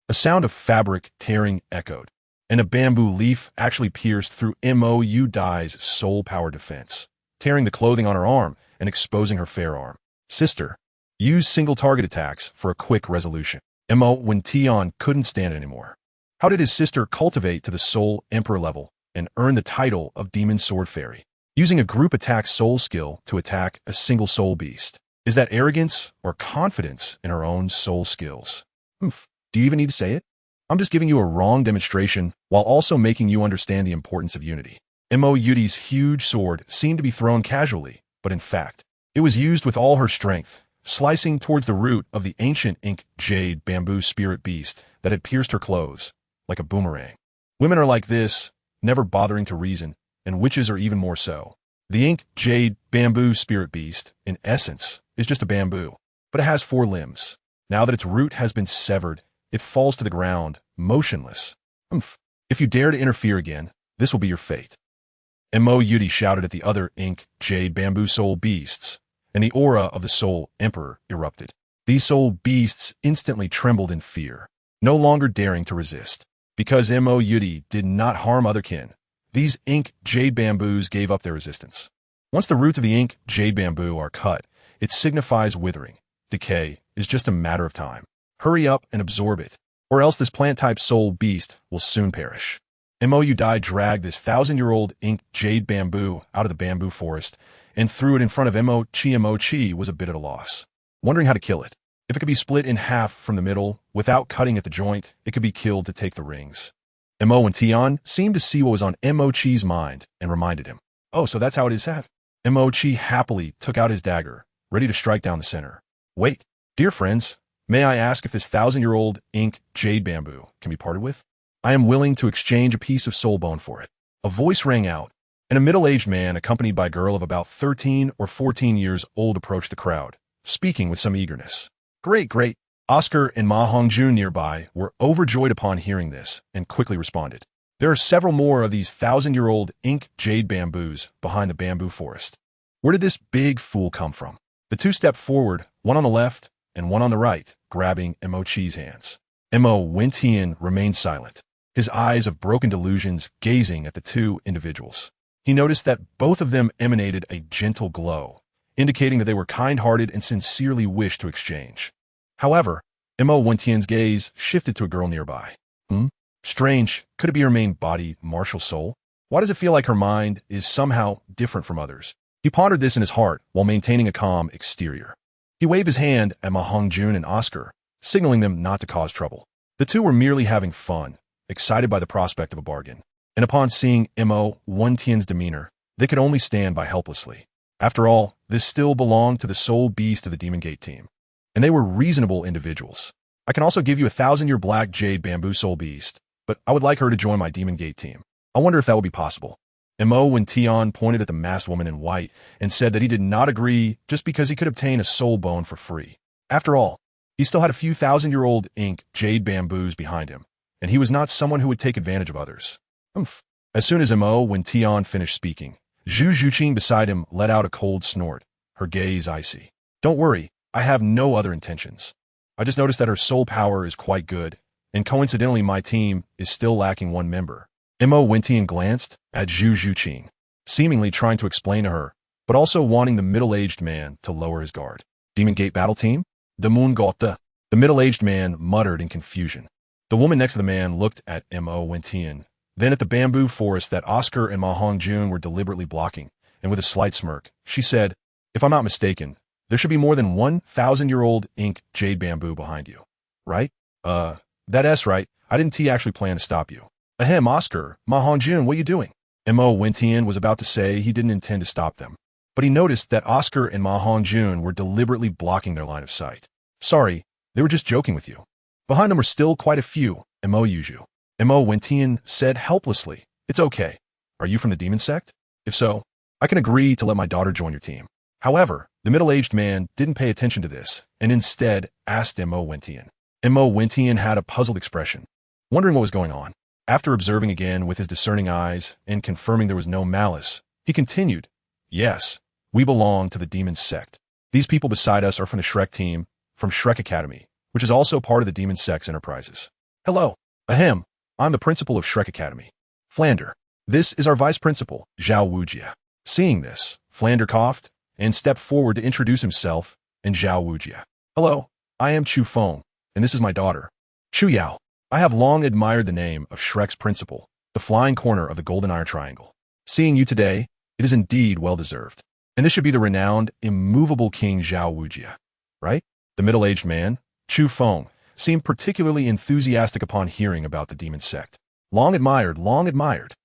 A sound of fabric tearing echoed, and a bamboo leaf actually pierced through Mo Yudi's soul power defense, tearing the clothing on her arm and exposing her fair arm. Sister, use single target attacks for a quick resolution. Mo Wintion couldn't stand it anymore. How did his sister cultivate to the soul emperor level and earn the title of Demon Sword Fairy, using a group attack soul skill to attack a single soul beast? Is that arrogance or confidence in her own soul skills? Do you even need to say it? I'm just giving you a wrong demonstration while also making you understand the importance of unity. Mo Yudi's huge sword seemed to be thrown casually, but in fact, it was used with all her strength, slicing towards the root of the ancient ink jade bamboo spirit beast that had pierced her clothes, like a boomerang. Women are like this, never bothering to reason, and witches are even more so. The ink jade bamboo spirit beast, in essence, is just a bamboo, but it has 4 limbs. Now that its root has been severed, it falls to the ground, motionless. If you dare to interfere again, this will be your fate. Mo Yudi shouted at the other ink jade bamboo soul beasts, and the aura of the soul emperor erupted. These soul beasts instantly trembled in fear, no longer daring to resist. Because Mo Yudi did not harm otherkin, these ink jade bamboos gave up their resistance. Once the roots of the ink jade bamboo are cut, it signifies withering. Decay is just a matter of time. Hurry up and absorb it, or else this plant-type soul beast will soon perish. Mo Yudi dragged this 1,000-year-old ink jade bamboo out of the bamboo forest and threw it in front of Mo Chi. Mo Chi was a bit at a loss, wondering how to kill it. If it could be split in half from the middle without cutting at the joint, it could be killed to take the rings. Mo Wintion seemed to see what was on Mo Chi's mind and reminded him. Oh, so that's how it is set. Mo Chi happily took out his dagger, ready to strike down the center. Wait, dear friends, may I ask if this 1,000-year-old ink jade bamboo can be parted with? I am willing to exchange a piece of soul bone for it. A voice rang out, and a middle-aged man accompanied by a girl of about 13 or 14 years old approached the crowd, speaking with some eagerness. Great. Oscar and Ma Hongjun nearby were overjoyed upon hearing this and quickly responded. There are several more of these 1,000-year-old ink jade bamboos behind the bamboo forest. Where did this big fool come from? The two stepped forward, one on the left and one on the right, grabbing Mo Chi's hands. Mo Wintion remained silent, his eyes of broken delusions gazing at the two individuals. He noticed that both of them emanated a gentle glow, indicating that they were kind-hearted and sincerely wished to exchange. However, Mo Wintion's gaze shifted to a girl nearby. Strange, could it be her main body, MartialSoul? Why does it feel like her mind is somehow different from others? He pondered this in his heart while maintaining a calm exterior. He waved his hand at Ma Hongjun and Oscar, signaling them not to cause trouble. The two were merely having fun, excited by the prospect of a bargain. And upon seeing Mo Wintion's demeanor, they could only stand by helplessly. After all, this still belonged to the soul beast of the Demon Gate team, and they were reasonable individuals. I can also give you a 1,000-year black jade bamboo soul beast, but I would like her to join my Demon Gate team. I wonder if that would be possible. Mo Wintion pointed at the masked woman in white and said that he did not agree just because he could obtain a soul bone for free. After all, he still had a few 1,000-year-old ink jade bamboos behind him, and he was not someone who would take advantage of others. As soon as Mo Wintion finished speaking, Zhu Zhuqing beside him let out a cold snort, her gaze icy. Don't worry, I have no other intentions. I just noticed that her soul power is quite good, and coincidentally my team is still lacking one member. Mo Wintion glanced at Zhu Zhuqing, seemingly trying to explain to her, but also wanting the middle-aged man to lower his guard. Demon Gate battle team? The Moon Gota. The middle-aged man muttered in confusion. The woman next to the man looked at Mo Wentian, then at the bamboo forest that Oscar and Ma Hongjun were deliberately blocking, and with a slight smirk, she said, "If I'm not mistaken, there should be more than 1,000-year-old ink jade bamboo behind you, right?" That's right. I didn't actually plan to stop you." "Ahem, Oscar, Ma Hongjun, what are you doing?" Mo Wentian was about to say he didn't intend to stop them, but he noticed that Oscar and Ma Hongjun were deliberately blocking their line of sight. "Sorry, they were just joking with you." Behind them were still quite a few, Mo Yuju. Mo Wentian said helplessly, "It's okay. Are you from the demon sect? If so, I can agree to let my daughter join your team." However, the middle-aged man didn't pay attention to this and instead asked Mo Wentian. Mo Wentian had a puzzled expression, wondering what was going on. After observing again with his discerning eyes and confirming there was no malice, he continued, "Yes, we belong to the demon sect. These people beside us are from the Shrek team, from Shrek Academy, which is also part of the demon sect's enterprises." "Hello. Ahem. I'm the principal of Shrek Academy. Flander. This is our vice principal, Zhao Wujia." Seeing this, Flander coughed and stepped forward to introduce himself and Zhao Wujia. "Hello, I am Chu Feng, and this is my daughter, Chu Yao. I have long admired the name of Shrek's principal, the flying corner of the Golden Iron Triangle. Seeing you today, it is indeed well-deserved. And this should be the renowned, immovable King Zhao Wujia, right?" The middle-aged man, Chu Feng, seemed particularly enthusiastic upon hearing about the demon sect. Long admired, long admired.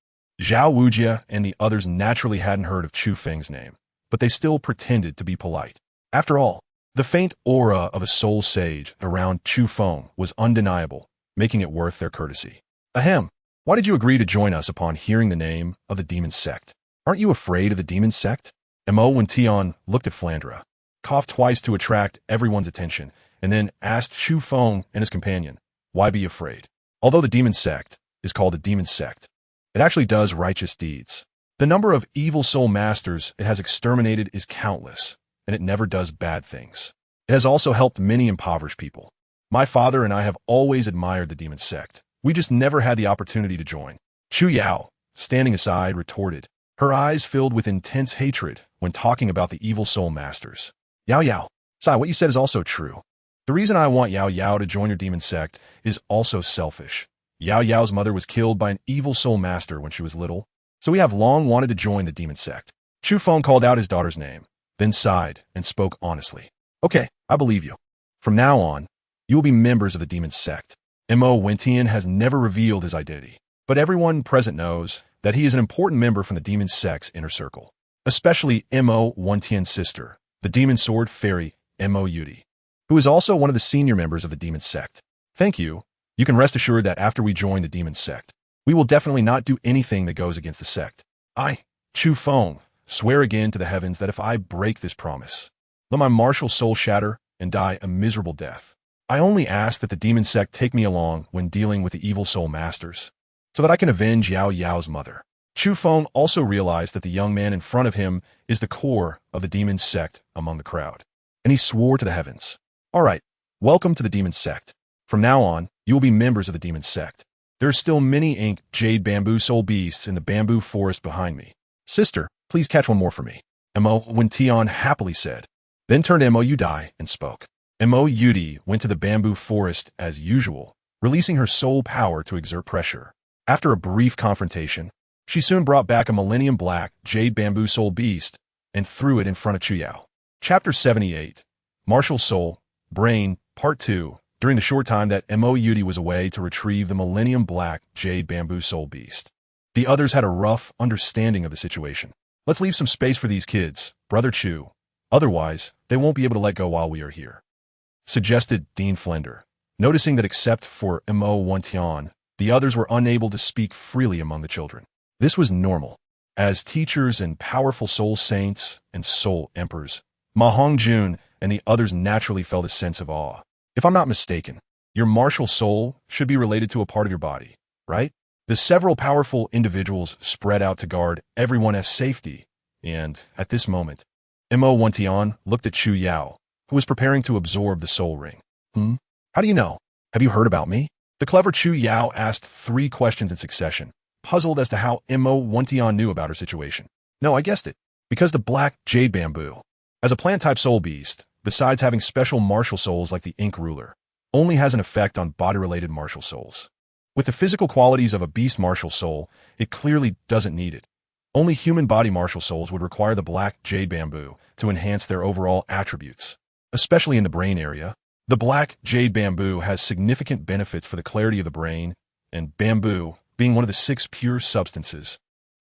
Zhao Wujia and the others naturally hadn't heard of Chu Feng's name, but they still pretended to be polite. After all, the faint aura of a soul sage around Chu Feng was undeniable, making it worth their courtesy. "Ahem, why did you agree to join us upon hearing the name of the demon sect? Aren't you afraid of the demon sect?" Mo Wentian looked at Flandra, coughed twice to attract everyone's attention, and then asked Chu Feng and his companion, "Why be afraid? Although the demon sect is called a demon sect, it actually does righteous deeds. The number of evil soul masters it has exterminated is countless, and it never does bad things. It has also helped many impoverished people. My father and I have always admired the demon sect. We just never had the opportunity to join." Chu Yao, standing aside, retorted, her eyes filled with intense hatred when talking about the evil soul masters. "Yao Yao, Sai, what you said is also true. The reason I want Yao Yao to join your demon sect is also selfish. Yao Yao's mother was killed by an evil soul master when she was little, so we have long wanted to join the demon sect." Chu Feng called out his daughter's name, then sighed and spoke honestly. "Okay, I believe you. From now on, you will be members of the demon sect." Mo Wentian has never revealed his identity, but everyone present knows that he is an important member from the demon sect's inner circle, especially Mo Wentian's sister, the demon sword fairy Mo Yudi, who is also one of the senior members of the demon sect. "Thank you. You can rest assured that after we join the demon sect, we will definitely not do anything that goes against the sect. I, Chu Feng, swear again to the heavens that if I break this promise, let my martial soul shatter and die a miserable death. I only ask that the demon sect take me along when dealing with the evil soul masters, so that I can avenge Yao Yao's mother." Chu Feng also realized that the young man in front of him is the core of the demon sect among the crowd, and he swore to the heavens, "All right, welcome to the demon sect. From now on, you will be members of the demon sect. There are still many ink jade bamboo soul beasts in the bamboo forest behind me. Sister, please catch one more for me," Mo Wentian happily said, then turned to Mo Yudi and spoke. Mo Yudi went to the bamboo forest as usual, releasing her soul power to exert pressure. After a brief confrontation, she soon brought back a Millennium Black jade bamboo soul beast and threw it in front of Chu Yao. Chapter 78, MartialSoul, Brain, Part 2. During the short time that Mo Yudi was away to retrieve the Millennium Black jade bamboo soul beast, the others had a rough understanding of the situation. "Let's leave some space for these kids, Brother Chu. Otherwise, they won't be able to let go while we are here," suggested Dean Flender, noticing that except for Mo Wentian, the others were unable to speak freely among the children. This was normal. As teachers and powerful soul saints and soul emperors, Ma Hongjun and the others naturally felt a sense of awe. "If I'm not mistaken, your martial soul should be related to a part of your body, right?" The several powerful individuals spread out to guard everyone as safety, and, at this moment, Mo Wentian looked at Chu Yao, who was preparing to absorb the soul ring. How do you know? Have you heard about me?" The clever Chu Yao asked 3 questions in succession, puzzled as to how Mo Wentian knew about her situation. "No, I guessed it. Because the black jade bamboo, as a plant-type soul beast, besides having special martial souls like the Ink Ruler, only has an effect on body-related martial souls. With the physical qualities of a beast martial soul, it clearly doesn't need it. Only human body martial souls would require the black jade bamboo to enhance their overall attributes, especially in the brain area. The black jade bamboo has significant benefits for the clarity of the brain, and bamboo being one of the 6 pure substances.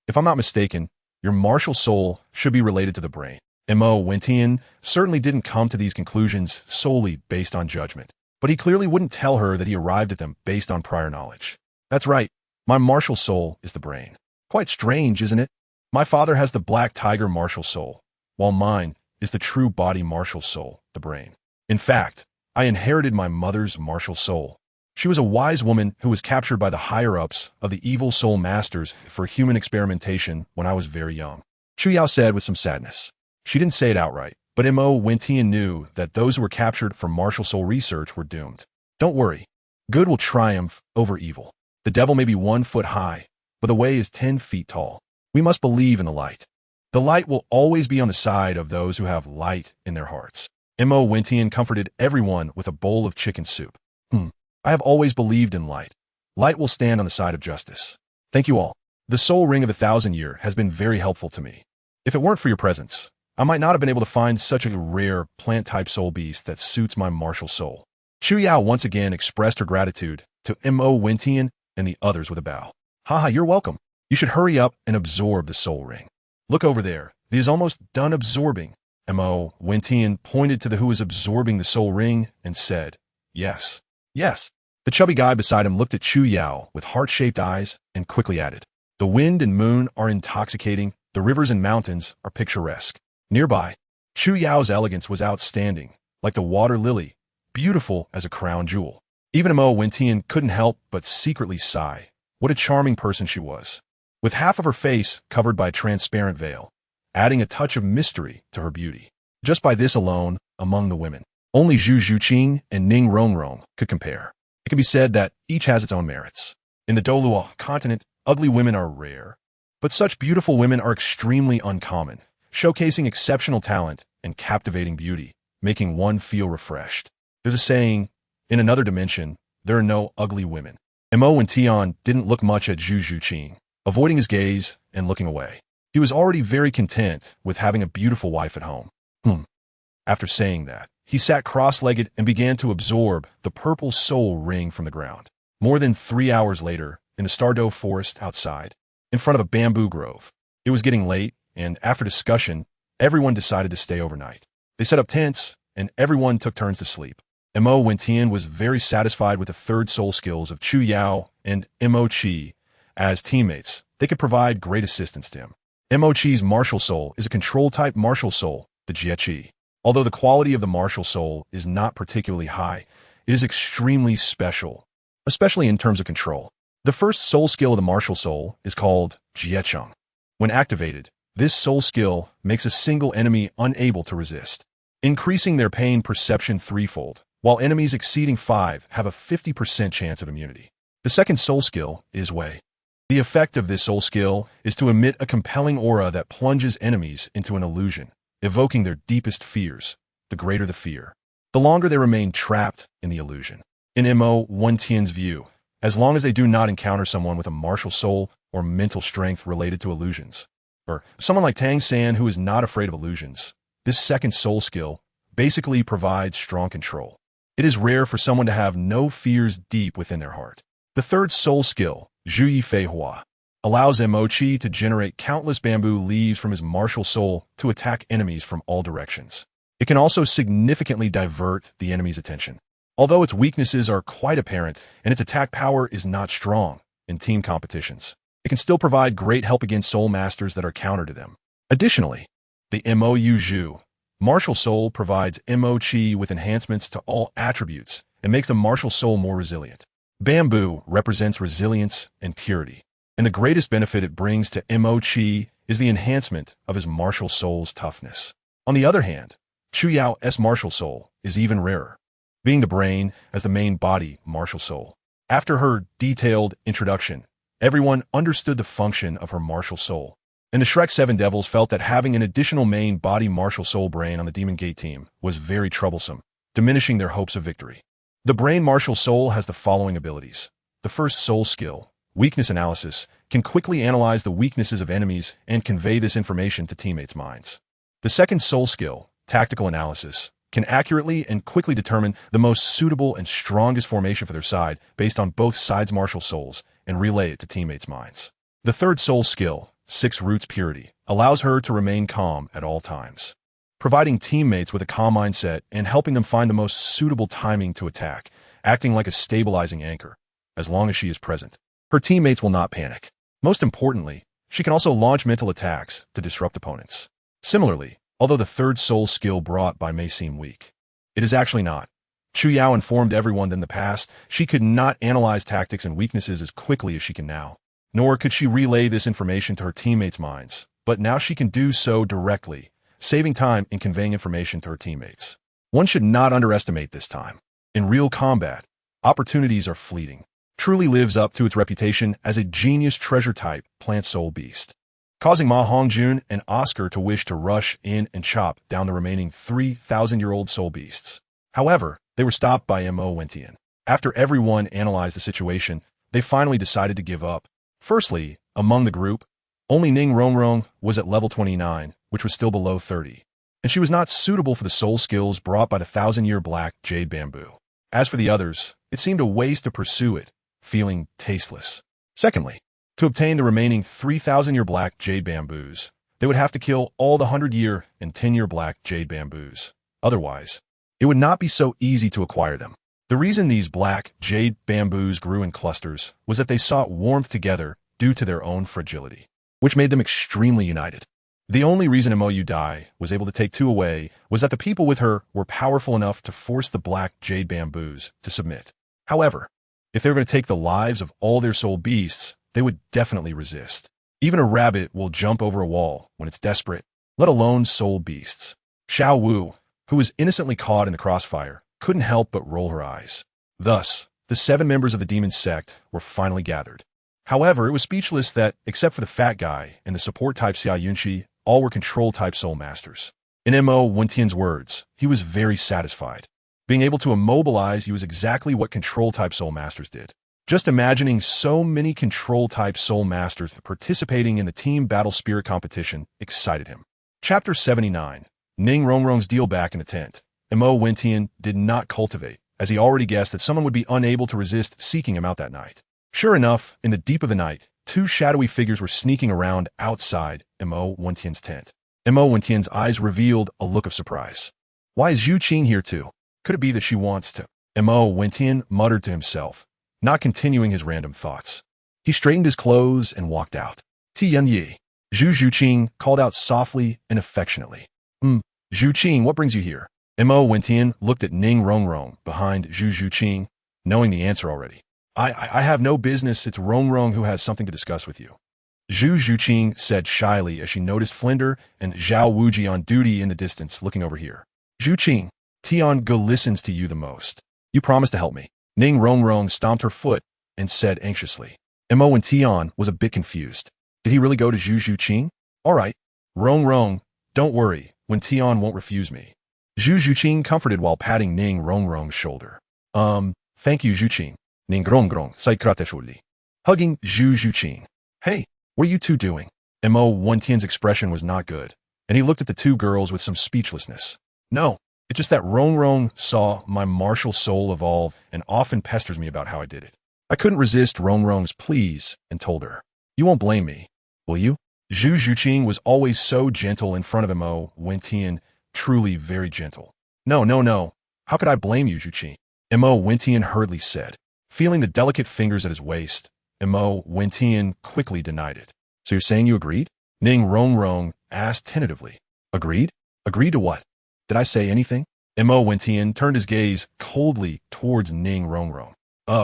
If I'm not mistaken, your martial soul should be related to the brain. Mo Wentian certainly didn't come to these conclusions solely based on judgment, but he clearly wouldn't tell her that he arrived at them based on prior knowledge. That's right, my martial soul is the brain. Quite strange, isn't it? My father has the black tiger martial soul, while mine is the true body martial soul, the brain. In fact, I inherited my mother's martial soul. She was a wise woman who was captured by the higher-ups of the evil soul masters for human experimentation when I was very young. Chu Yao said with some sadness. She didn't say it outright, but Mo Wentian knew that those who were captured for martial soul research were doomed. Don't worry. Good will triumph over evil. The devil may be 1 foot high, but the way is 10 feet tall. We must believe in the light. The light will always be on the side of those who have light in their hearts. Mo Wentian comforted everyone with a bowl of chicken soup. I have always believed in light. Light will stand on the side of justice. Thank you all. The soul ring of the 1,000-year has been very helpful to me. If it weren't for your presence, I might not have been able to find such a rare plant-type soul beast that suits my martial soul. Chu Yao once again expressed her gratitude to Mo Wentian and the others with a bow. Haha, you're welcome. You should hurry up and absorb the soul ring. Look over there. He is almost done absorbing. Mo Wentian pointed to the who was absorbing the soul ring and said, Yes. Yes. The chubby guy beside him looked at Chu Yao with heart-shaped eyes and quickly added, The wind and moon are intoxicating. The rivers and mountains are picturesque. Nearby, Chu Yao's elegance was outstanding, like the water lily, beautiful as a crown jewel. Even Mo Wentian couldn't help but secretly sigh. What a charming person she was, with half of her face covered by a transparent veil, adding a touch of mystery to her beauty. Just by this alone, among the women, only Zhu Zhuqing and Ning Rongrong could compare. It can be said that each has its own merits. In the Douluo continent, ugly women are rare, but such beautiful women are extremely uncommon, showcasing exceptional talent and captivating beauty, making one feel refreshed. There's a saying, in another dimension, there are no ugly women. Mo Wentian didn't look much at Zhu Zhuqing, avoiding his gaze and looking away. He was already very content with having a beautiful wife at home. After saying that, he sat cross-legged and began to absorb the purple soul ring from the ground. More than 3 hours later, in the Stardow forest outside, in front of a bamboo grove, it was getting late, and after discussion, everyone decided to stay overnight. They set up tents, and everyone took turns to sleep. Mo Wentian was very satisfied with the third soul skills of Chu Yao and Mo Qi. As teammates, they could provide great assistance to him. Mo Qi's martial soul is a control-type martial soul, the Jie Qi. Although the quality of the martial soul is not particularly high, it is extremely special, especially in terms of control. The first soul skill of the martial soul is called Jiecheng. When activated, this soul skill makes a single enemy unable to resist, increasing their pain perception threefold, while enemies exceeding 5 have a 50% chance of immunity. The second soul skill is Wei. The effect of this soul skill is to emit a compelling aura that plunges enemies into an illusion, evoking their deepest fears. The greater the fear, the longer they remain trapped in the illusion. In Mo Wentian's view, as long as they do not encounter someone with a martial soul or mental strength related to illusions, or someone like Tang San who is not afraid of illusions, this second soul skill basically provides strong control. It is rare for someone to have no fears deep within their heart. The third soul skill, Zhu Yi Fei Hua, allows Mo Qi to generate countless bamboo leaves from his martial soul to attack enemies from all directions. It can also significantly divert the enemy's attention. Although its weaknesses are quite apparent and its attack power is not strong in team competitions, it can still provide great help against soul masters that are counter to them. Additionally, the Mo Yu Zhu martial soul provides Mo Qi with enhancements to all attributes and makes the martial soul more resilient. Bamboo represents resilience and purity, and the greatest benefit it brings to Mo Qi is the enhancement of his martial soul's toughness. On the other hand, Chu Yao's martial soul is even rarer, being the brain as the main body martial soul. After her detailed introduction, everyone understood the function of her martial soul, and the Shrek 7 Devils felt that having an additional main body martial soul brain on the Demon Gate team was very troublesome, diminishing their hopes of victory. The brain MartialSoul has the following abilities. The first soul skill, weakness analysis, can quickly analyze the weaknesses of enemies and convey this information to teammates' minds. The second soul skill, tactical analysis, can accurately and quickly determine the most suitable and strongest formation for their side based on both sides' MartialSouls and relay it to teammates' minds. The third soul skill, Six Roots Purity, allows her to remain calm at all times, providing teammates with a calm mindset and helping them find the most suitable timing to attack, acting like a stabilizing anchor. As long as she is present, her teammates will not panic. Most importantly, she can also launch mental attacks to disrupt opponents. Similarly, although the third soul skill brought by may seem weak, it is actually not. Chu Yao informed everyone that in the past, she could not analyze tactics and weaknesses as quickly as she can now. Nor could she relay this information to her teammates' minds, but now she can do so directly, saving time in conveying information to her teammates. One should not underestimate this time. In real combat, opportunities are fleeting. Truly lives up to its reputation as a genius treasure-type plant soul beast, causing Ma Hongjun and Oscar to wish to rush in and chop down the remaining 3,000-year-old soul beasts. However, they were stopped by Mo Wentian. After everyone analyzed the situation, they finally decided to give up. Firstly, among the group, only Ning Rongrong was at level 29, which was still below 30, and she was not suitable for the soul skills brought by the 1,000-year black jade bamboo. As for the others, it seemed a waste to pursue it, feeling tasteless. Secondly, to obtain the remaining 3,000-year black jade bamboos, they would have to kill all the 100-year and 10-year black jade bamboos. Otherwise, it would not be so easy to acquire them. The reason these black jade bamboos grew in clusters was that they sought warmth together due to their own fragility, which made them extremely united. The only reason Mo Dai was able to take two away was that the people with her were powerful enough to force the black jade bamboos to submit. However, if they were going to take the lives of all their soul beasts, they would definitely resist. Even a rabbit will jump over a wall when it's desperate, let alone soul beasts. Xiao Wu, who was innocently caught in the crossfire, couldn't help but roll her eyes. Thus, the 7 members of the demon sect were finally gathered. However, it was speechless that, except for the fat guy and the support-type Xia Yunqi, all were control-type soul masters. In Mo Wentian's words, he was very satisfied. Being able to immobilize you is exactly what control-type soul masters did. Just imagining so many control-type soul masters participating in the team battle spirit competition excited him. Chapter 79. Ning Rongrong's deal back in the tent. Mo Wentian did not cultivate, as he already guessed that someone would be unable to resist seeking him out that night. Sure enough, in the deep of the night, 2 shadowy figures were sneaking around outside Mo Wentian's tent. Mo Wentian's eyes revealed a look of surprise. Why is Zhu Qing here too? Could it be that she wants to? Mo Wentian muttered to himself, not continuing his random thoughts. He straightened his clothes and walked out. Tian Yi. Zhu Qing called out softly and affectionately. Zhu Qing, what brings you here? Mo Wentian looked at Ning Rongrong behind Zhu Qing, knowing the answer already. I have no business. It's Rongrong who has something to discuss with you. Zhu Qing said shyly as she noticed Flinder and Zhao Wuji on duty in the distance looking over here. Zhu Qing, Tian Ge listens to you the most. You promised to help me. Ning Rongrong stomped her foot and said anxiously. Mo and Tian was a bit confused. Did he really go to Zhu Qing? All right. Rongrong, don't worry, when Tian won't refuse me. Zhu Qing comforted while patting Ning Rongrong's shoulder. Thank you, Zhu Qing. Ning Rongrong said hugging Zhu Qing. Hey, what are you two doing? Mo Wentian's expression was not good, and he looked at the 2 girls with some speechlessness. No, it's just that Rongrong saw my MartialSoul evolve and often pesters me about how I did it. I couldn't resist Rongrong's pleas and told her. You won't blame me, will you? Zhu Qing was always so gentle in front of Mo Wentian, truly very gentle. No. How could I blame you, Zhu Qing? Mo Wentian hurriedly said. Feeling the delicate fingers at his waist, Mo Wentian quickly denied it. So you're saying you agreed? Ning Rongrong asked tentatively. Agreed? Agreed to what? Did I say anything? Mo Wentian turned his gaze coldly towards Ning Rongrong.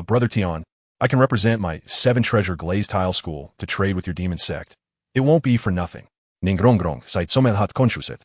Brother Tian, I can represent my 7-treasure glazed tile school to trade with your demon sect. It won't be for nothing. Ning Rongrong sait somelhat konshuset.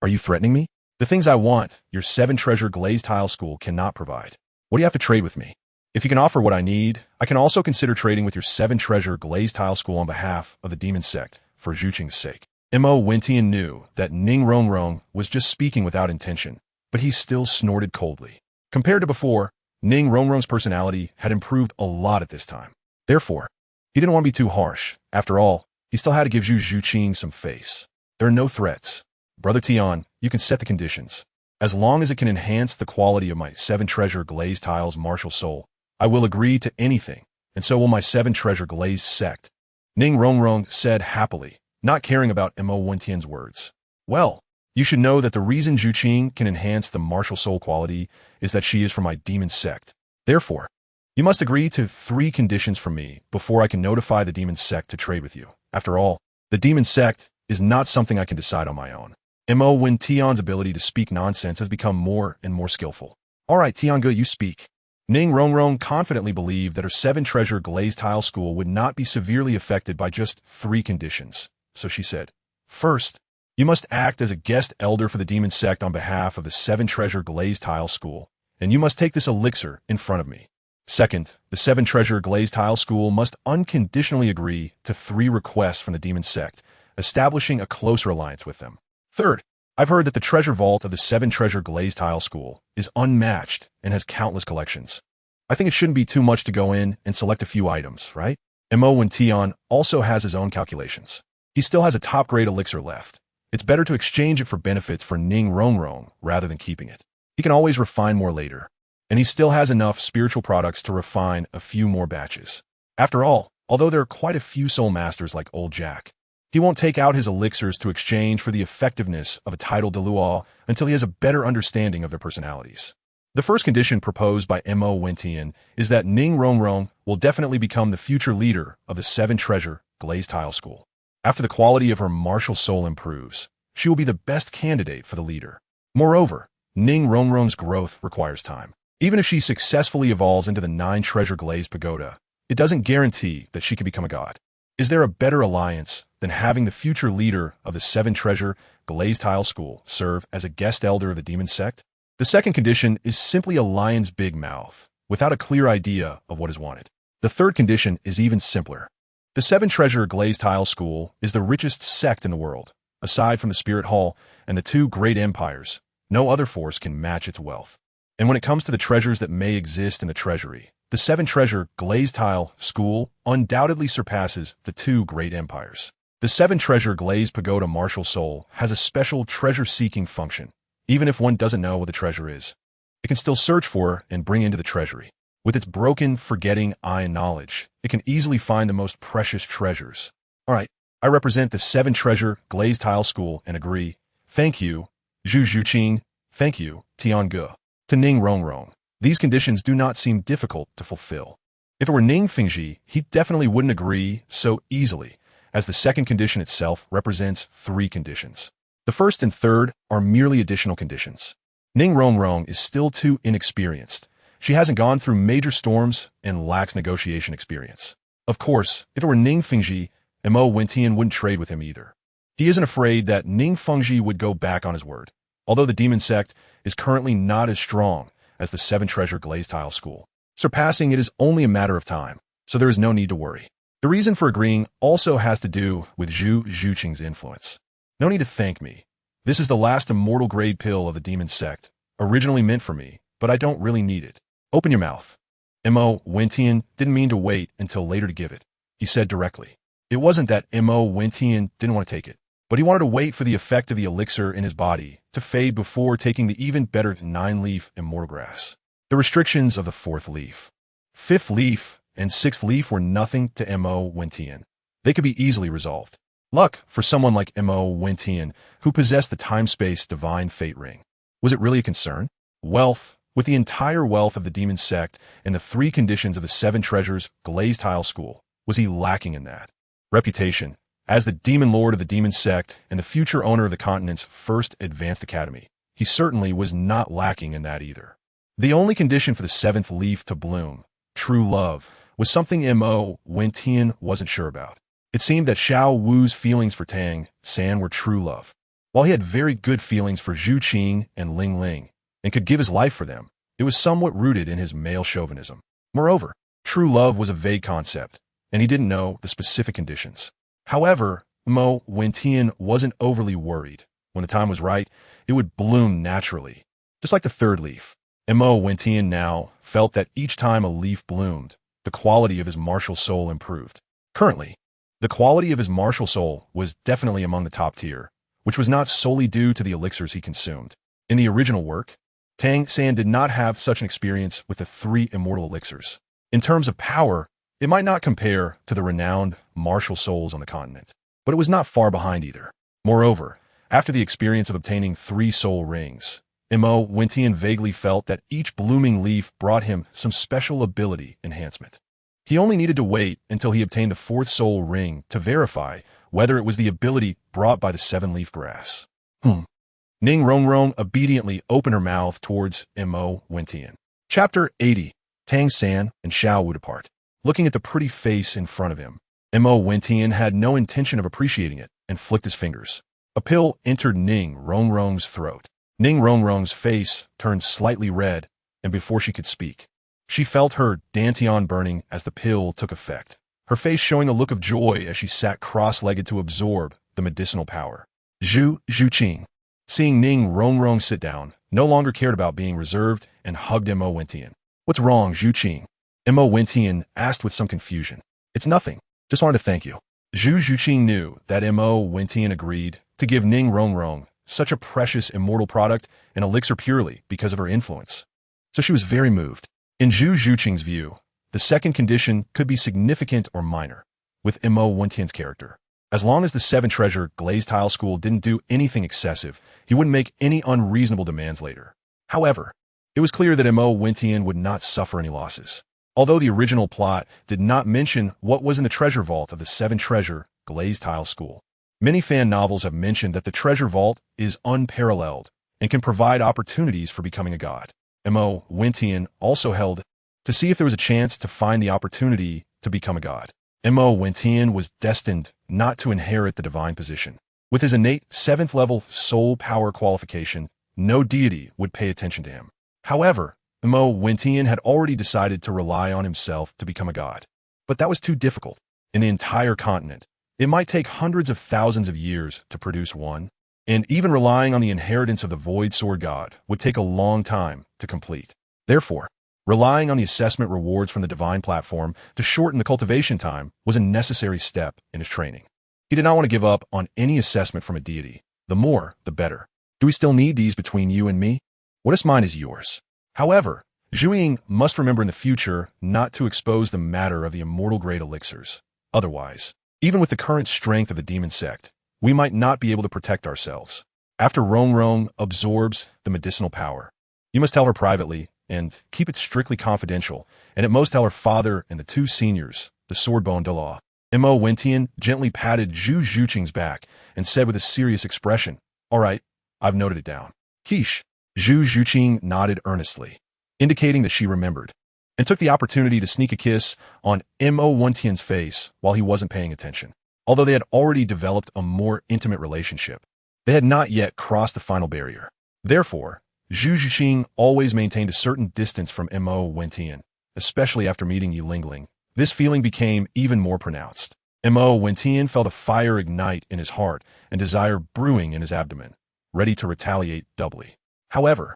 Are you threatening me? The things I want, your 7-treasure glazed tile school cannot provide. What do you have to trade with me? If you can offer what I need, I can also consider trading with your 7-treasure glazed tile school on behalf of the demon sect for Zhu Qing's sake. Mo Wentian knew that Ning Rongrong was just speaking without intention, but he still snorted coldly. Compared to before, Ning Rongrong's personality had improved a lot at this time. Therefore, he didn't want to be too harsh. After all, he still had to give Zhu Zhuqing some face. There are no threats. Brother Tian, you can set the conditions. As long as it can enhance the quality of my 7-treasure glazed tiles MartialSoul, I will agree to anything, and so will my 7-treasure glazed sect. Ning Rongrong said happily, not caring about Mo Wentian's words. Well, you should know that the reason Zhu Qing can enhance the MartialSoul quality is that she is from my demon sect. Therefore, you must agree to 3 conditions from me before I can notify the demon sect to trade with you. After all, the demon sect is not something I can decide on my own. Mo Wentian's ability to speak nonsense has become more and more skillful. All right, Tiange, you speak. Ning Rongrong confidently believed that her 7-treasure glazed tile school would not be severely affected by just 3 conditions. So she said, first, you must act as a guest elder for the demon sect on behalf of the 7-treasure glazed tile school, and you must take this elixir in front of me. Second, the 7-treasure glazed tile school must unconditionally agree to 3 requests from the demon sect, establishing a closer alliance with them. Third, I've heard that the treasure vault of the 7-treasure glazed tile school is unmatched and has countless collections. I think it shouldn't be too much to go in and select a few items, right? Mo Wentian also has his own calculations. He still has a top-grade elixir left. It's better to exchange it for benefits for Ning Rongrong rather than keeping it. He can always refine more later. And he still has enough spiritual products to refine a few more batches. After all, although there are quite a few soul masters like Old Jack, he won't take out his elixirs to exchange for the effectiveness of a titled Douluo until he has a better understanding of their personalities. The first condition proposed by Mo Wentian is that Ning Rongrong will definitely become the future leader of the 7-treasure glazed tile school. After the quality of her MartialSoul improves, she will be the best candidate for the leader. Moreover, Ning Rongrong's growth requires time. Even if she successfully evolves into the 9-treasure glazed pagoda, it doesn't guarantee that she can become a god. Is there a better alliance than having the future leader of the 7-treasure glazed tile school serve as a guest elder of the demon sect? The second condition is simply a lion's big mouth, without a clear idea of what is wanted. The third condition is even simpler. The 7-treasure glazed tile school is the richest sect in the world. Aside from the Spirit Hall and the 2 great empires, no other force can match its wealth. And when it comes to the treasures that may exist in the treasury, the 7-treasure glazed tile school undoubtedly surpasses the 2 great empires. The 7-treasure glazed pagoda MartialSoul has a special treasure-seeking function. Even if one doesn't know what the treasure is, it can still search for and bring into the treasury. With its broken, forgetting eye and knowledge, it can easily find the most precious treasures. All right, I represent the 7-treasure glazed tile school and agree. Thank you, Zhu Zhuqing. Thank you, Tiange. To Ning Rongrong, these conditions do not seem difficult to fulfill. If it were Ning Fengji, he definitely wouldn't agree so easily, as the second condition itself represents 3 conditions. The first and third are merely additional conditions. Ning Rongrong is still too inexperienced. She hasn't gone through major storms and lacks negotiation experience. Of course, if it were Ning Fengji, Mo Wentian wouldn't trade with him either. He isn't afraid that Ning Fengji would go back on his word, although the demon sect is currently not as strong as the 7-treasure glazed tile school. Surpassing it is only a matter of time, so there is no need to worry. The reason for agreeing also has to do with Zhu Zhuqing's influence. No need to thank me. This is the last immortal grade pill of the demon sect, originally meant for me, but I don't really need it. Open your mouth. Mo Wentian didn't mean to wait until later to give it. He said directly. It wasn't that Mo Wentian didn't want to take it, but he wanted to wait for the effect of the elixir in his body to fade before taking the even better 9-leaf immortal grass. The restrictions of the 4th leaf, 5th leaf, and 6th leaf were nothing to Mo Wentian. They could be easily resolved. Luck for someone like Mo Wentian, who possessed the time-space divine fate ring. Was it really a concern? Wealth, with the entire wealth of the demon sect and the 3 conditions of the 7 treasures glazed tile school, was he lacking in that? Reputation, as the demon lord of the demon sect and the future owner of the continent's first advanced academy, he certainly was not lacking in that either. The only condition for the 7th leaf to bloom, true love, was something Mo Wentian wasn't sure about. It seemed that Xiao Wu's feelings for Tang San were true love. While he had very good feelings for Zhu Qing and Ling Ling, and could give his life for them, it was somewhat rooted in his male chauvinism. Moreover, true love was a vague concept, and he didn't know the specific conditions. However, Mo Wentian wasn't overly worried. When the time was right, it would bloom naturally, just like the 3rd leaf. Mo Wentian now felt that each time a leaf bloomed, the quality of his martial soul improved. Currently, the quality of his martial soul was definitely among the top tier, which was not solely due to the elixirs he consumed. In the original work, Tang San did not have such an experience with the 3 immortal elixirs. In terms of power, it might not compare to the renowned martial souls on the continent, but it was not far behind either. Moreover, after the experience of obtaining 3 soul rings, Mo Wentian vaguely felt that each blooming leaf brought him some special ability enhancement. He only needed to wait until he obtained the 4th soul ring to verify whether it was the ability brought by the 7-leaf grass. Ning Rongrong obediently opened her mouth towards Mo Wentian. Chapter 80. Tang San and Xiao Wu depart. Looking at the pretty face in front of him, Mo Wentian had no intention of appreciating it and flicked his fingers. A pill entered Ning Rongrong's throat. Ning Rongrong's face turned slightly red, and before she could speak, she felt her dantian burning as the pill took effect, her face showing a look of joy as she sat cross-legged to absorb the medicinal power. Zhu Qing, seeing Ning Rongrong sit down, no longer cared about being reserved and hugged Mo Wentian. "What's wrong, Zhu Qing?" Mo Wentian asked with some confusion. "It's nothing. Just wanted to thank you." Zhu Qing knew that Mo Wentian agreed to give Ning Rongrong such a precious immortal product and elixir purely because of her influence. So she was very moved. In Zhu Qing's view, the second condition could be significant or minor, with Mo Wentian's character. As long as the 7-treasure glazed tile school didn't do anything excessive, he wouldn't make any unreasonable demands later. However, it was clear that Mo Wentian would not suffer any losses. Although the original plot did not mention what was in the treasure vault of the 7-treasure glazed tile school, many fan novels have mentioned that the treasure vault is unparalleled and can provide opportunities for becoming a god. Mo Wentian also held to see if there was a chance to find the opportunity to become a god. Mo Wentian was destined not to inherit the divine position. With his innate 7th-level soul power qualification, no deity would pay attention to him. However, Mo Wentian had already decided to rely on himself to become a god. But that was too difficult. In the entire continent, it might take hundreds of thousands of years to produce one, and even relying on the inheritance of the Void Sword God would take a long time to complete. Therefore, relying on the assessment rewards from the divine platform to shorten the cultivation time was a necessary step in his training. He did not want to give up on any assessment from a deity. The more, the better. Do we still need these between you and me? What is mine is yours. However, Zhuing must remember in the future not to expose the matter of the immortal grade elixirs. Otherwise, even with the current strength of the demon sect, we might not be able to protect ourselves. After Rongrong absorbs the medicinal power, you must tell her privately and keep it strictly confidential, and at most tell her father and the 2 seniors, the Swordbone Douluo. Mo Wentian gently patted Zhu Qing's back and said with a serious expression, "All right, I've noted it down." "Quiche." Zhu Qing nodded earnestly, indicating that she remembered, and took the opportunity to sneak a kiss on Mo Wentian's face while he wasn't paying attention. Although they had already developed a more intimate relationship, they had not yet crossed the final barrier. Therefore, Zhu Qing always maintained a certain distance from Mo Wentian, especially after meeting Yilingling. This feeling became even more pronounced. Mo Wentian felt a fire ignite in his heart and desire brewing in his abdomen, ready to retaliate doubly. However,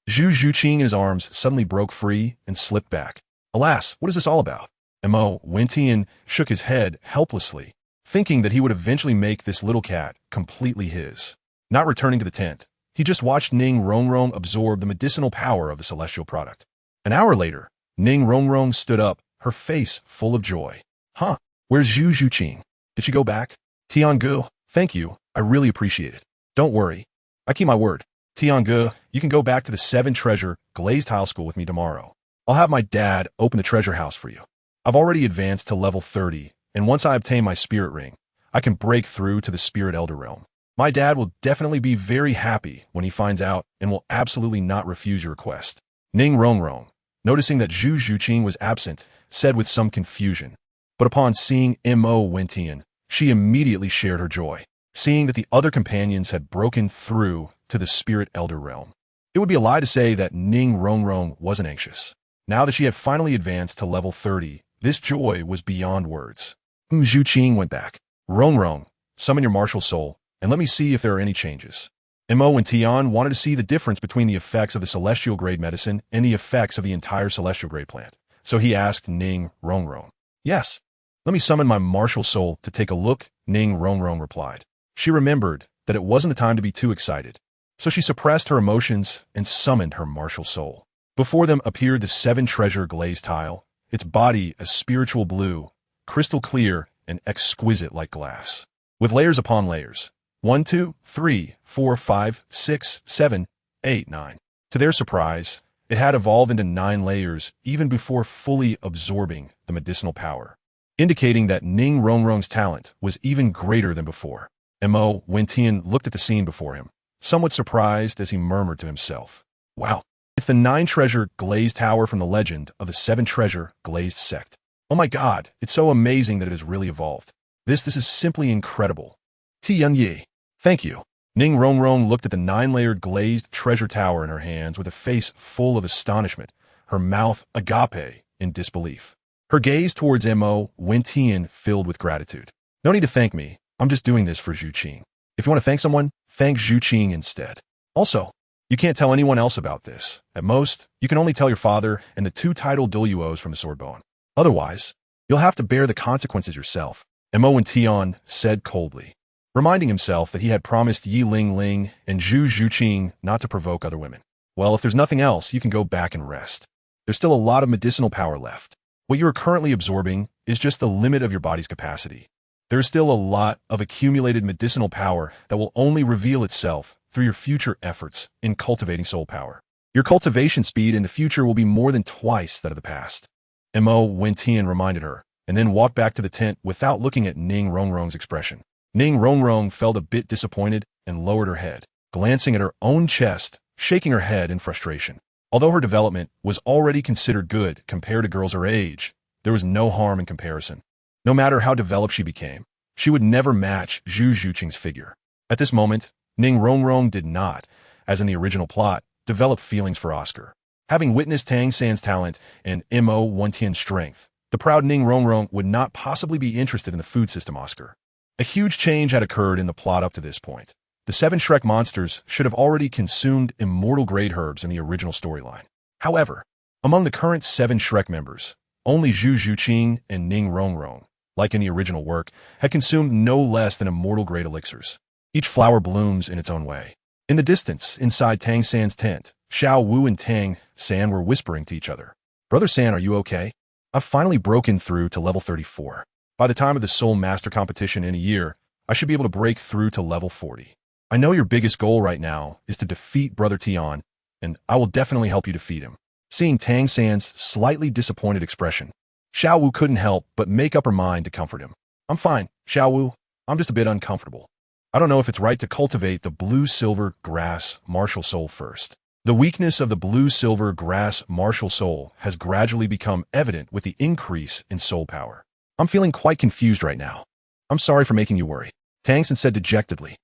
Zhu Qing in his arms suddenly broke free and slipped back. Alas, what is this all about? Mo Wentian shook his head helplessly, thinking that he would eventually make this little cat completely his. Not returning to the tent, he just watched Ning Rongrong absorb the medicinal power of the celestial product. An hour later, Ning Rongrong stood up, her face full of joy. "Huh, where's Zhu Qing? Did she go back?" "Tiangu, thank you, I really appreciate it. Don't worry, I keep my word. Tiangu, you can go back to the 7-treasure glazed tile school with me tomorrow. I'll have my dad open the treasure house for you. I've already advanced to level 30, and once I obtain my spirit ring, I can break through to the spirit elder realm. My dad will definitely be very happy when he finds out and will absolutely not refuse your request." Ning Rongrong, noticing that Zhu Qing was absent, said with some confusion. But upon seeing Mo Wentian, she immediately shared her joy, seeing that the other companions had broken through to the spirit elder realm. It would be a lie to say that Ning Rongrong wasn't anxious. Now that she had finally advanced to level 30, this joy was beyond words. Zhu Qing went back. "Rongrong, summon your martial soul, and let me see if there are any changes." Mo and Tian wanted to see the difference between the effects of the celestial-grade medicine and the effects of the entire celestial-grade plant. So he asked Ning Rongrong. Yes. Let me summon my martial soul to take a look, Ning Rongrong replied. She remembered that it wasn't the time to be too excited. So she suppressed her emotions and summoned her martial soul. Before them appeared the 7-treasure glazed tile, its body a spiritual blue, crystal clear and exquisite like glass. With layers upon layers. 1, 2, 3, 4, 5, 6, 7, 8, 9. To their surprise, it had evolved into 9 layers even before fully absorbing the medicinal power, indicating that Ning Rongrong's talent was even greater than before. Mo Wentian looked at the scene before him, somewhat surprised as he murmured to himself, wow, it's the 9-treasure glazed tower from the legend of the 7-treasure glazed sect. Oh my god, it's so amazing that it has really evolved. This is simply incredible. Tian Yi. Thank you. Ning Rongrong looked at the 9-layered glazed treasure tower in her hands with a face full of astonishment, her mouth agape in disbelief. Her gaze towards Mo Wentian filled with gratitude. No need to thank me. I'm just doing this for Zhu Qing. If you want to thank someone, thank Zhu Qing instead. Also, you can't tell anyone else about this. At most, you can only tell your father and the 2 titled Douluos from the Swordbone. Otherwise, you'll have to bear the consequences yourself, Mo and Tian said coldly, reminding himself that he had promised Yi Ling Ling and Zhu Qing not to provoke other women. Well, if there's nothing else, you can go back and rest. There's still a lot of medicinal power left. What you are currently absorbing is just the limit of your body's capacity. There is still a lot of accumulated medicinal power that will only reveal itself through your future efforts in cultivating soul power. Your cultivation speed in the future will be more than twice that of the past. Mo Wentian reminded her, and then walked back to the tent without looking at Ning Rongrong's expression. Ning Rongrong felt a bit disappointed and lowered her head, glancing at her own chest, shaking her head in frustration. Although her development was already considered good compared to girls her age, there was no harm in comparison. No matter how developed she became, she would never match Zhu Qing's figure. At this moment, Ning Rongrong did not, as in the original plot, develop feelings for Oscar. Having witnessed Tang San's talent and Mo Wentian's strength, the proud Ning Rongrong would not possibly be interested in the food system Oscar. A huge change had occurred in the plot up to this point. The 7 Shrek monsters should have already consumed immortal-grade herbs in the original storyline. However, among the current 7 Shrek members, only Zhu Qing and Ning Rongrong, like in the original work, had consumed no less than immortal-grade elixirs. Each flower blooms in its own way. In the distance, inside Tang San's tent, Xiao Wu and Tang San were whispering to each other. Brother San, are you okay? I've finally broken through to level 34. By the time of the Soul Master competition in a year, I should be able to break through to level 40. I know your biggest goal right now is to defeat Brother Tian, and I will definitely help you defeat him. Seeing Tang San's slightly disappointed expression, Xiao Wu couldn't help but make up her mind to comfort him. I'm fine, Xiao Wu. I'm just a bit uncomfortable. I don't know if it's right to cultivate the blue-silver grass martial soul first. The weakness of the blue-silver grass martial soul has gradually become evident with the increase in soul power. I'm feeling quite confused right now. I'm sorry for making you worry. Tang San said dejectedly.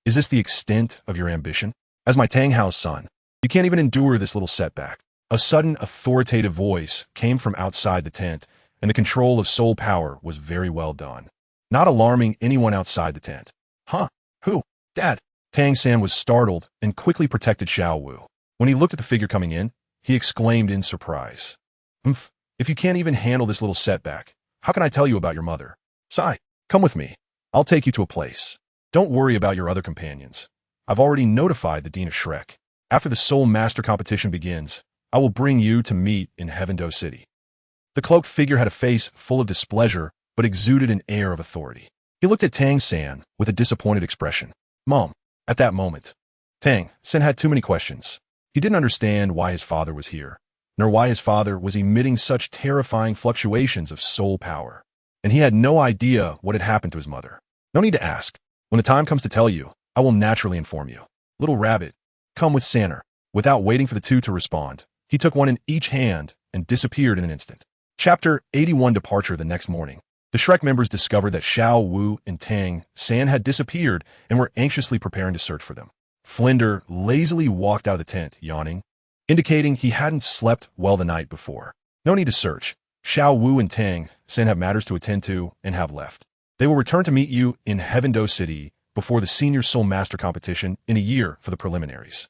Is this the extent of your ambition? As my Tang House son, you can't even endure this little setback. A sudden authoritative voice came from outside the tent, and the control of soul power was very well done, not alarming anyone outside the tent. Huh? Who? Dad? Tang San was startled and quickly protected Xiao Wu. When he looked at the figure coming in, he exclaimed in surprise. If you can't even handle this little setback, how can I tell you about your mother? Sai, come with me. I'll take you to a place. Don't worry about your other companions. I've already notified the Dean of Shrek. After the Soul Master competition begins, I will bring you to meet in Heavendo City. The cloaked figure had a face full of displeasure, but exuded an air of authority. He looked at Tang San with a disappointed expression. Mom, at that moment, Tang San had too many questions. He didn't understand why his father was here, nor why his father was emitting such terrifying fluctuations of soul power. And he had no idea what had happened to his mother. No need to ask. When the time comes to tell you, I will naturally inform you. Little rabbit, come with Sanner. Without waiting for the two to respond, he took one in each hand and disappeared in an instant. Chapter 81 Departure. The next morning, the Shrek members discovered that Xiao Wu and Tang San had disappeared and were anxiously preparing to search for them. Flinder lazily walked out of the tent, yawning, indicating he hadn't slept well the night before. No need to search. Xiao Wu and Tang San have matters to attend to and have left. They will return to meet you in Heavendo City before the Senior Soul Master competition in a year for the preliminaries.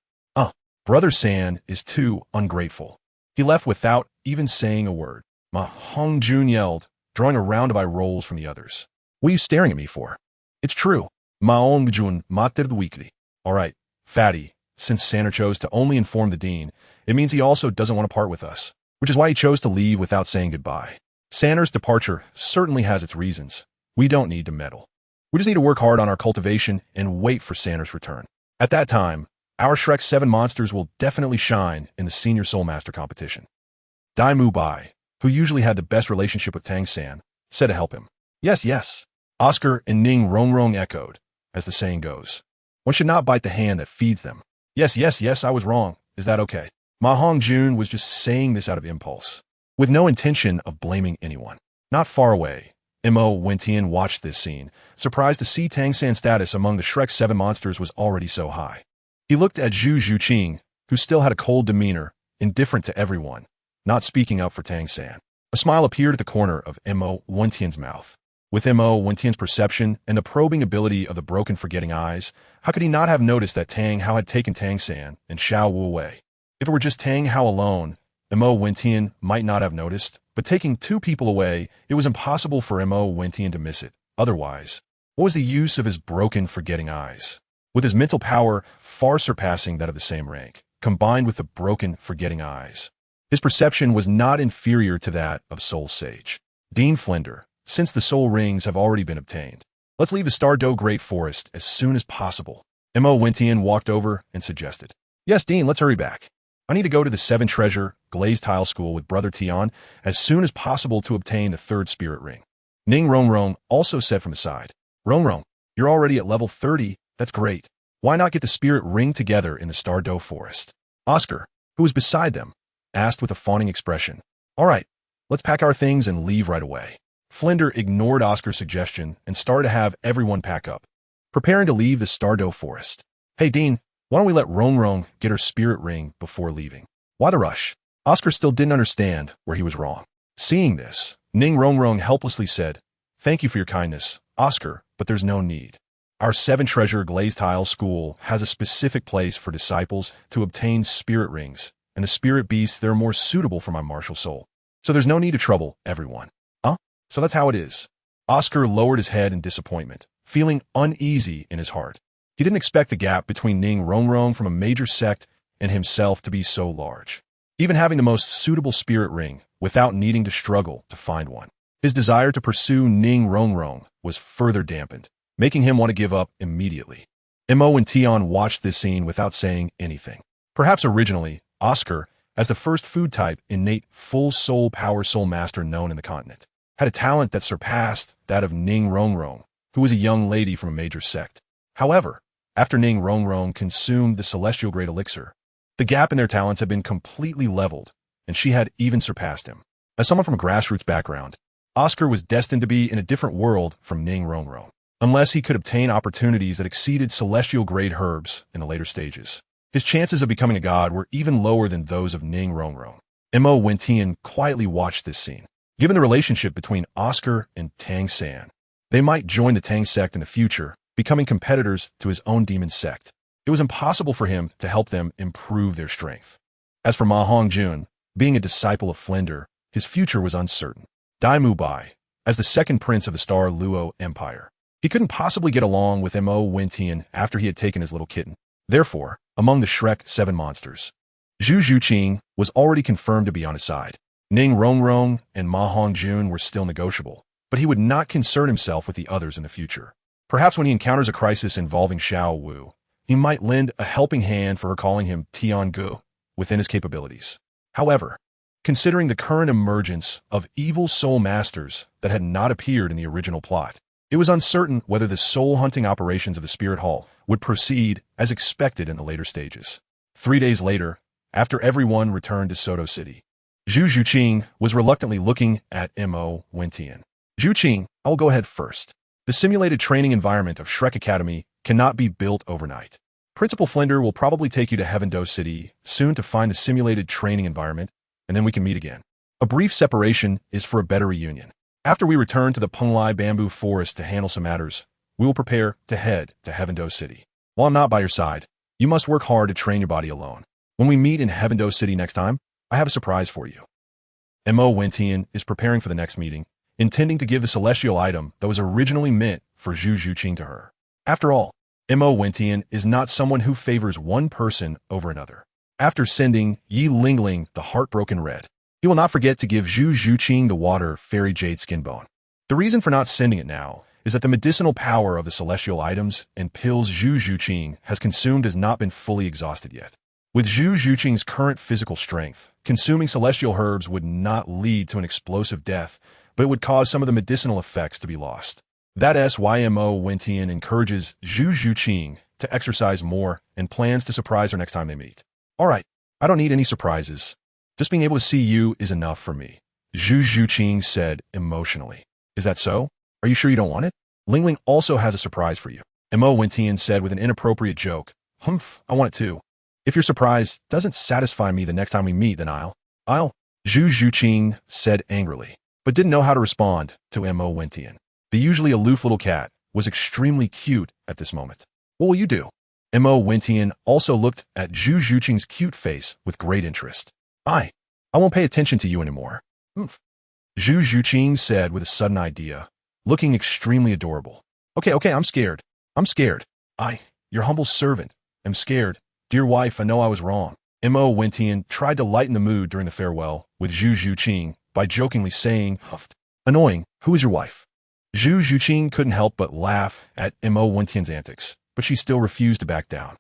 Brother San is too ungrateful. He left without even saying a word. Ma Hongjun yelled, drawing a round of eye rolls from the others. What are you staring at me for? It's true. Ma Hongjun mattered weekly. All right, fatty, since Sander chose to only inform the dean, it means he also doesn't want to part with us, which is why he chose to leave without saying goodbye. Sander's departure certainly has its reasons. We don't need to meddle. We just need to work hard on our cultivation and wait for Sander's return. At that time, our Shrek 7 monsters will definitely shine in the Senior Soul Master competition. Dai Mu Bai, who usually had the best relationship with Tang San, said to help him. Yes, yes. Oscar and Ning Rongrong echoed, as the saying goes. One should not bite the hand that feeds them. Yes, yes, yes, I was wrong. Is that okay? Ma Hongjun was just saying this out of impulse, with no intention of blaming anyone. Not far away, Mo Wentian watched this scene, surprised to see Tang San's status among the Shrek 7 monsters was already so high. He looked at Zhu Zhuqing, who still had a cold demeanor, indifferent to everyone, not speaking up for Tang San. A smile appeared at the corner of Mo Wentian's mouth. With Mo Wentian's perception and the probing ability of the broken forgetting eyes, how could he not have noticed that Tang Hao had taken Tang San and Xiao Wu away? If it were just Tang Hao alone, Mo Wentian might not have noticed, but taking two people away, it was impossible for Mo Wentian to miss it. Otherwise, what was the use of his broken forgetting eyes? With his mental power far surpassing that of the same rank, combined with the broken forgetting eyes, his perception was not inferior to that of Soul Sage. Dean Flender, since the soul rings have already been obtained, let's leave the Stardow Great Forest as soon as possible. Mo Wentian walked over and suggested. Yes, Dean, let's hurry back. I need to go to the 7 Treasure Glazed Tile School with Brother Tian as soon as possible to obtain the 3rd Spirit Ring. Ning Rongrong also said from his side. Rongrong, you're already at level 30. That's great. Why not get the Spirit Ring together in the Stardow Forest? Oscar, who was beside them, asked with a fawning expression. All right, let's pack our things and leave right away. Flender ignored Oscar's suggestion and started to have everyone pack up, preparing to leave the Stardow Forest. Hey, Dean, why don't we let Rongrong get her Spirit Ring before leaving? Why the rush? Oscar still didn't understand where he was wrong. Seeing this, Ning Rongrong helplessly said, Thank you for your kindness, Oscar, but there's no need. Our 7 Treasure Glazed Tile School has a specific place for disciples to obtain spirit rings, and the spirit beasts that are more suitable for my martial soul. So there's no need to trouble everyone. So that's how it is. Oscar lowered his head in disappointment, feeling uneasy in his heart. He didn't expect the gap between Ning Rongrong from a major sect and himself to be so large, even having the most suitable spirit ring without needing to struggle to find one. His desire to pursue Ning Rongrong was further dampened, making him want to give up immediately. Mo and Tian watched this scene without saying anything. Perhaps originally, Oscar, as the first food type innate full soul power soul master known in the continent, had a talent that surpassed that of Ning Rongrong, who was a young lady from a major sect. However, after Ning Rongrong consumed the celestial great elixir, the gap in their talents had been completely leveled, and she had even surpassed him. As someone from a grassroots background, Oscar was destined to be in a different world from Ning Rongrong, unless he could obtain opportunities that exceeded celestial grade herbs in the later stages. His chances of becoming a god were even lower than those of Ning Rongrong. Mo Wentian quietly watched this scene. Given the relationship between Oscar and Tang San, they might join the Tang sect in the future, becoming competitors to his own demon sect. It was impossible for him to help them improve their strength. As for Ma Hongjun, being a disciple of Flender, his future was uncertain. Dai Mu Bai, as the second prince of the Douluo Empire, he couldn't possibly get along with Mo Wentian after he had taken his little kitten. Therefore, among the Shrek 7 monsters, Zhu Zhuqing was already confirmed to be on his side. Ning Rongrong and Ma Hongjun were still negotiable, but he would not concern himself with the others in the future. Perhaps when he encounters a crisis involving Xiao Wu, he might lend a helping hand for recalling him Tian Gu within his capabilities. However, considering the current emergence of evil soul masters that had not appeared in the original plot, it was uncertain whether the soul-hunting operations of the Spirit Hall would proceed as expected in the later stages. 3 days later, after everyone returned to Soto City, Zhu Zhuqing was reluctantly looking at Mo Wentian. Zhuqing, I will go ahead first. The simulated training environment of Shrek Academy cannot be built overnight. Principal Flender will probably take you to Heavendoe City soon to find the simulated training environment, and then we can meet again. A brief separation is for a better reunion. After we return to the Penglai Bamboo Forest to handle some matters, we will prepare to head to Heaven-Do City. While I'm not by your side, you must work hard to train your body alone. When we meet in Heaven-Do City next time, I have a surprise for you. Mo Wentian is preparing for the next meeting, intending to give the celestial item that was originally meant for Zhu Zhuqing to her. After all, Mo Wentian is not someone who favors one person over another. After sending Yi Lingling the heartbroken red, he will not forget to give Zhu Zhuqing the water fairy jade skin bone. The reason for not sending it now is that the medicinal power of the celestial items and pills Zhu Zhuqing has consumed has not been fully exhausted yet. With Zhu Zhuqing's current physical strength, consuming celestial herbs would not lead to an explosive death, but it would cause some of the medicinal effects to be lost. That's why Mo Wentian encourages Zhu Zhuqing to exercise more and plans to surprise her next time they meet. Alright, I don't need any surprises. Just being able to see you is enough for me, Zhu Zhuqing said emotionally. Is that so? Are you sure you don't want it? Lingling also has a surprise for you, Mo Wentian said with an inappropriate joke. Humph, I want it too. If your surprise doesn't satisfy me the next time we meet, then I'll, Zhu Zhuqing said angrily, but didn't know how to respond to Mo Wentian. The usually aloof little cat was extremely cute at this moment. What will you do? Mo Wentian also looked at Zhu Zhuqing's cute face with great interest. I won't pay attention to you anymore. Humph. Zhu Zhuqing said with a sudden idea, looking extremely adorable. Okay, I'm scared. Your humble servant, am scared. Dear wife, I know I was wrong. Mo Wentian tried to lighten the mood during the farewell with Zhu Zhuqing by jokingly saying, huffed, annoying, who is your wife? Zhu Zhuqing couldn't help but laugh at Mo Wentian's antics, but she still refused to back down.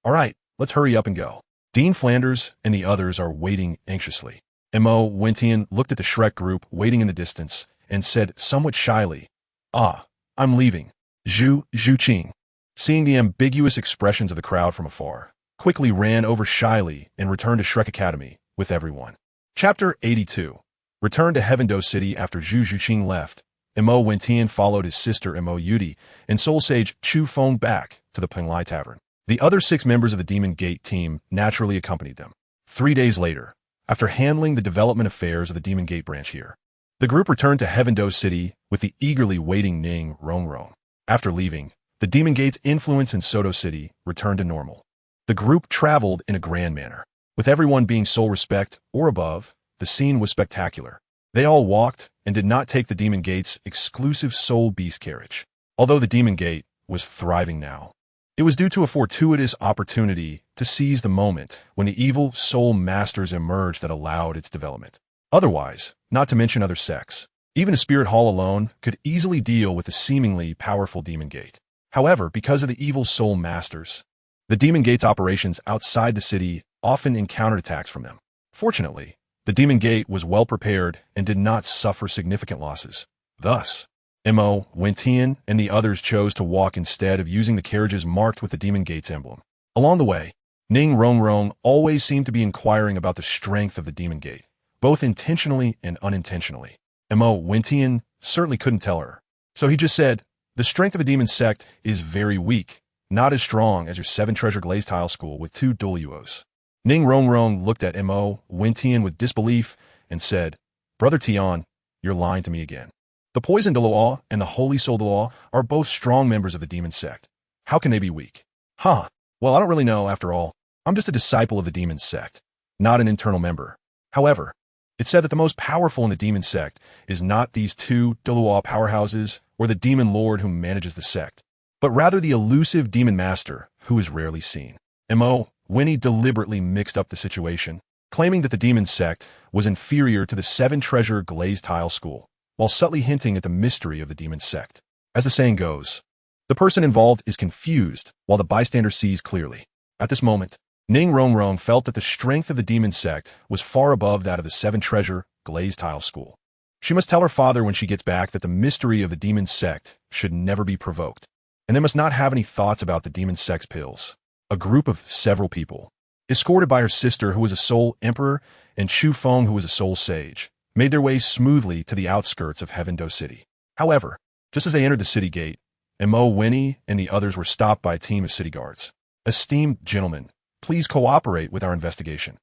Alright, let's hurry up and go. Dean Flanders and the others are waiting anxiously. Mo Wentian looked at the Shrek group waiting in the distance and said somewhat shyly, I'm leaving. Zhu Zhuqing, seeing the ambiguous expressions of the crowd from afar, quickly ran over shyly and returned to Shrek Academy with everyone. Chapter 82. Returned to Heaven-Do City after Zhu Zhuqing left. Mo Wentian followed his sister Mo Yudi and Soul Sage Chu Feng back to the Penglai Tavern. The other 6 members of the Demon Gate team naturally accompanied them. 3 days later, after handling the development affairs of the Demon Gate branch here, the group returned to Heaven-Do City with the eagerly waiting Ning Rongrong. After leaving, the Demon Gate's influence in Soto City returned to normal. The group traveled in a grand manner. With everyone being soul respect or above, the scene was spectacular. They all walked and did not take the Demon Gate's exclusive soul beast carriage. Although the Demon Gate was thriving now, it was due to a fortuitous opportunity to seize the moment when the evil soul masters emerged that allowed its development. Otherwise, not to mention other sects, even a spirit hall alone could easily deal with the seemingly powerful Demon Gate. However, because of the evil soul masters, the Demon Gate's operations outside the city often encountered attacks from them. Fortunately, the Demon Gate was well prepared and did not suffer significant losses. Thus, Mo Wentian and the others chose to walk instead of using the carriages marked with the Demon Gate's emblem. Along the way, Ning Rongrong always seemed to be inquiring about the strength of the Demon Gate, both intentionally and unintentionally. Mo Wentian certainly couldn't tell her, so he just said, the strength of a demon sect is very weak, not as strong as your 7-treasure glazed tile school with 2 Douluos. Ning Rongrong looked at Mo Wentian with disbelief and said, Brother Tian, you're lying to me again. The Poison Douluo and the Holy Soul Douluo are both strong members of the demon sect. How can they be weak? Well, I don't really know after all. I'm just a disciple of the demon sect, not an internal member. However, it's said that the most powerful in the demon sect is not these 2 Douluo powerhouses or the demon lord who manages the sect, but rather the elusive demon master who is rarely seen. Mo Winnie deliberately mixed up the situation, claiming that the demon sect was inferior to the 7-treasure glazed tile school, while subtly hinting at the mystery of the demon sect. As the saying goes, the person involved is confused while the bystander sees clearly. At this moment, Ning Rongrong felt that the strength of the demon sect was far above that of the 7-treasure glazed tile school. She must tell her father when she gets back that the mystery of the demon sect should never be provoked, and they must not have any thoughts about the demon sect's pills. A group of several people, escorted by her sister who was a soul emperor and Chu Feng who was a soul sage, made their way smoothly to the outskirts of Heaven-Do City. However, just as they entered the city gate, Mo Winnie and the others were stopped by a team of city guards. Esteemed gentlemen, please cooperate with our investigation.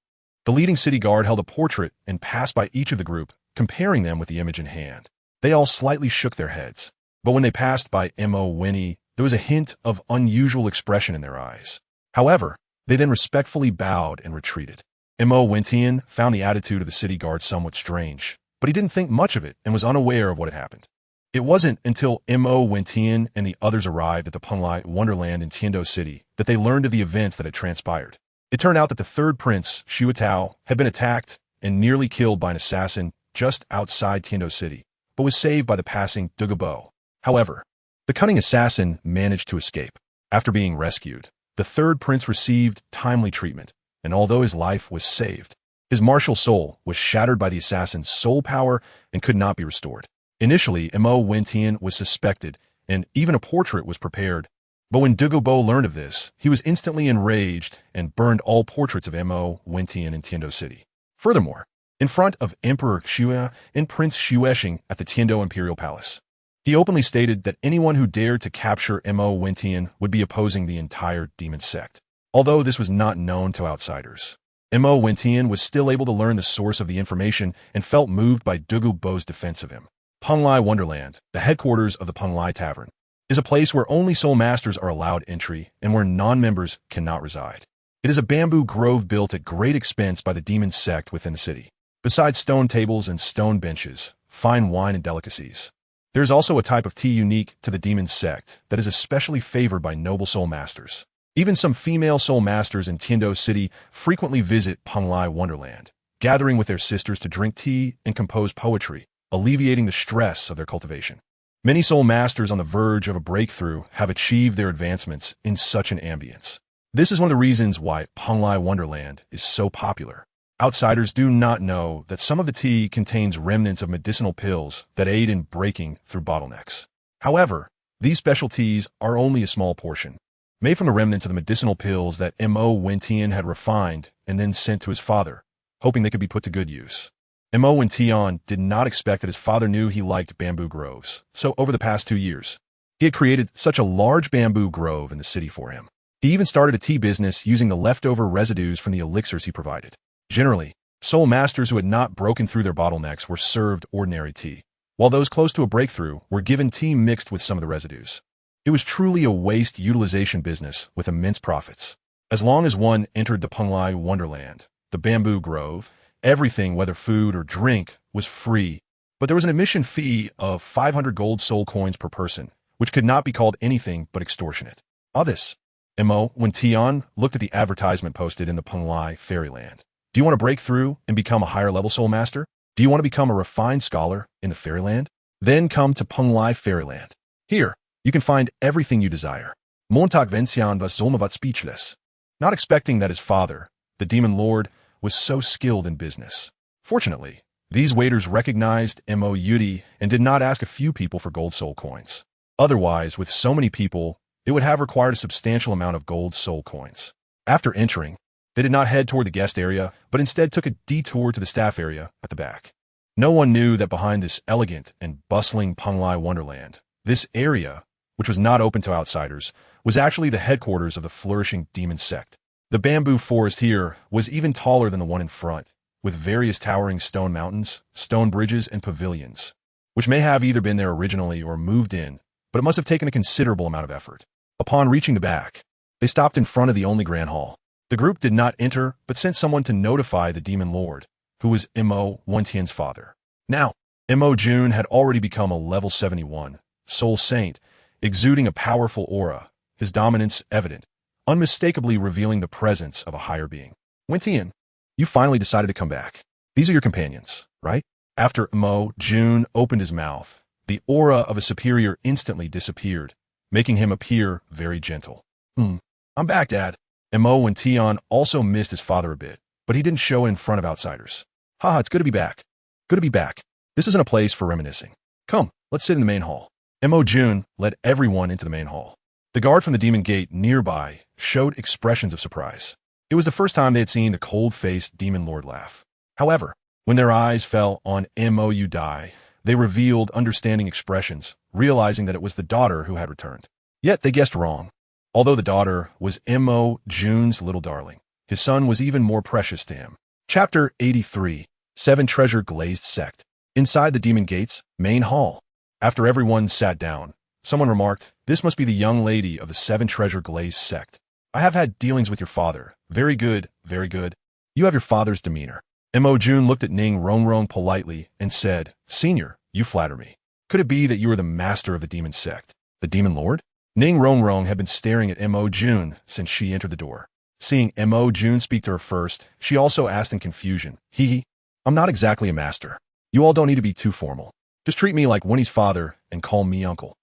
The leading city guard held a portrait and passed by each of the group, comparing them with the image in hand. They all slightly shook their heads. But when they passed by Mo Winnie, there was a hint of unusual expression in their eyes. However, they then respectfully bowed and retreated. Mo Wintian found the attitude of the city guard somewhat strange, but he didn't think much of it and was unaware of what had happened. It wasn't until Mo Wintian and the others arrived at the Penglai Wonderland in Tiando City that they learned of the events that had transpired. It turned out that the third prince, Xuetao, had been attacked and nearly killed by an assassin just outside Tiando City, but was saved by the passing Douluo. However, the cunning assassin managed to escape. After being rescued, the third prince received timely treatment, and although his life was saved, his martial soul was shattered by the assassin's soul power and could not be restored. Initially, Mo Wintian was suspected, and even a portrait was prepared. But when Douluo learned of this, he was instantly enraged and burned all portraits of Mo Wintian in Tiando City. Furthermore, in front of Emperor Xue and Prince Xuexing at the Tiando Imperial Palace, he openly stated that anyone who dared to capture Mo Wintian would be opposing the entire demon sect. Although this was not known to outsiders, Mo Wintian was still able to learn the source of the information and felt moved by Douluo's defense of him. Penglai Wonderland, the headquarters of the Penglai Tavern, is a place where only soul masters are allowed entry and where non-members cannot reside. It is a bamboo grove built at great expense by the demon sect within the city. Besides stone tables and stone benches, fine wine and delicacies, there is also a type of tea unique to the demon sect that is especially favored by noble soul masters. Even some female soul masters in Tiando City frequently visit Penglai Wonderland, gathering with their sisters to drink tea and compose poetry, alleviating the stress of their cultivation. Many soul masters on the verge of a breakthrough have achieved their advancements in such an ambience. This is one of the reasons why Penglai Wonderland is so popular. Outsiders do not know that some of the tea contains remnants of medicinal pills that aid in breaking through bottlenecks. However, these special teas are only a small portion, made from the remnants of the medicinal pills that Mo Wintian had refined and then sent to his father, hoping they could be put to good use. Mo Wintian did not expect that his father knew he liked bamboo groves, so over the past 2 years, he had created such a large bamboo grove in the city for him. He even started a tea business using the leftover residues from the elixirs he provided. Generally, soul masters who had not broken through their bottlenecks were served ordinary tea, while those close to a breakthrough were given tea mixed with some of the residues. It was truly a waste utilization business with immense profits. As long as one entered the Penglai Wonderland, the bamboo grove, everything, whether food or drink, was free, but there was an admission fee of 500 gold soul coins per person, which could not be called anything but extortionate. This, Mo Wintian looked at the advertisement posted in the Penglai Fairyland. Do you want to break through and become a higher-level soul master? Do you want to become a refined scholar in the Fairyland? Then come to Penglai Fairyland. Here, you can find everything you desire. Montag Vencian was somewhat speechless, not expecting that his father, the demon lord, was so skilled in business. Fortunately, these waiters recognized Mo Yudi and did not ask a few people for gold soul coins. Otherwise, with so many people, it would have required a substantial amount of gold soul coins. After entering, they did not head toward the guest area, but instead took a detour to the staff area at the back. No one knew that behind this elegant and bustling Penglai Wonderland, this area, which was not open to outsiders, was actually the headquarters of the flourishing demon sect. The bamboo forest here was even taller than the one in front, with various towering stone mountains, stone bridges, and pavilions, which may have either been there originally or moved in, but it must have taken a considerable amount of effort. Upon reaching the back, they stopped in front of the only grand hall. The group did not enter, but sent someone to notify the demon lord, who was Mo Wintian's father. Now, Mo Jun had already become a level 71, soul saint, exuding a powerful aura, his dominance evident, unmistakably revealing the presence of a higher being. Wintian, you finally decided to come back. These are your companions, right? After Mo Jun opened his mouth, the aura of a superior instantly disappeared, making him appear very gentle. I'm back, Dad. Mo Wintian also missed his father a bit, but he didn't show it in front of outsiders. Haha, it's good to be back. Good to be back. This isn't a place for reminiscing. Come, let's sit in the main hall. Mo Jun led everyone into the main hall. The guard from the demon gate nearby showed expressions of surprise. It was the first time they had seen the cold-faced demon lord laugh. However, when their eyes fell on Mo Yudai, they revealed understanding expressions, realizing that it was the daughter who had returned. Yet they guessed wrong. Although the daughter was Mo Jun's little darling, his son was even more precious to him. Chapter 83, 7 Treasure Glazed Sect. Inside the demon gate's main hall, After everyone sat down, someone remarked, "This must be the young lady of the Seven-Treasure Glaze sect. I have had dealings with your father. Very good, very good. You have your father's demeanor." Mo Jun looked at Ning Rongrong politely and said, "Senior, you flatter me. Could it be that you are the master of the demon sect? The demon lord?" Ning Rongrong had been staring at Mo Jun since she entered the door. Seeing Mo Jun speak to her first, she also asked in confusion, "Hee, I'm not exactly a master. You all don't need to be too formal. Just treat me like Winnie's father and call me uncle."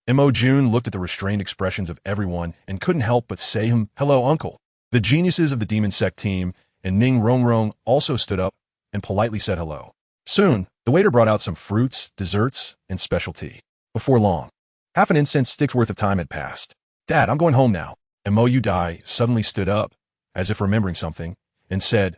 Mo Jun looked at the restrained expressions of everyone and couldn't help but say, "Hello, uncle." The geniuses of the demon sect team and Ning Rongrong also stood up and politely said hello. Soon, the waiter brought out some fruits, desserts, and specialty. Before long, half an incense stick's worth of time had passed. "Dad, I'm going home now." Mo Udai suddenly stood up, as if remembering something, and said,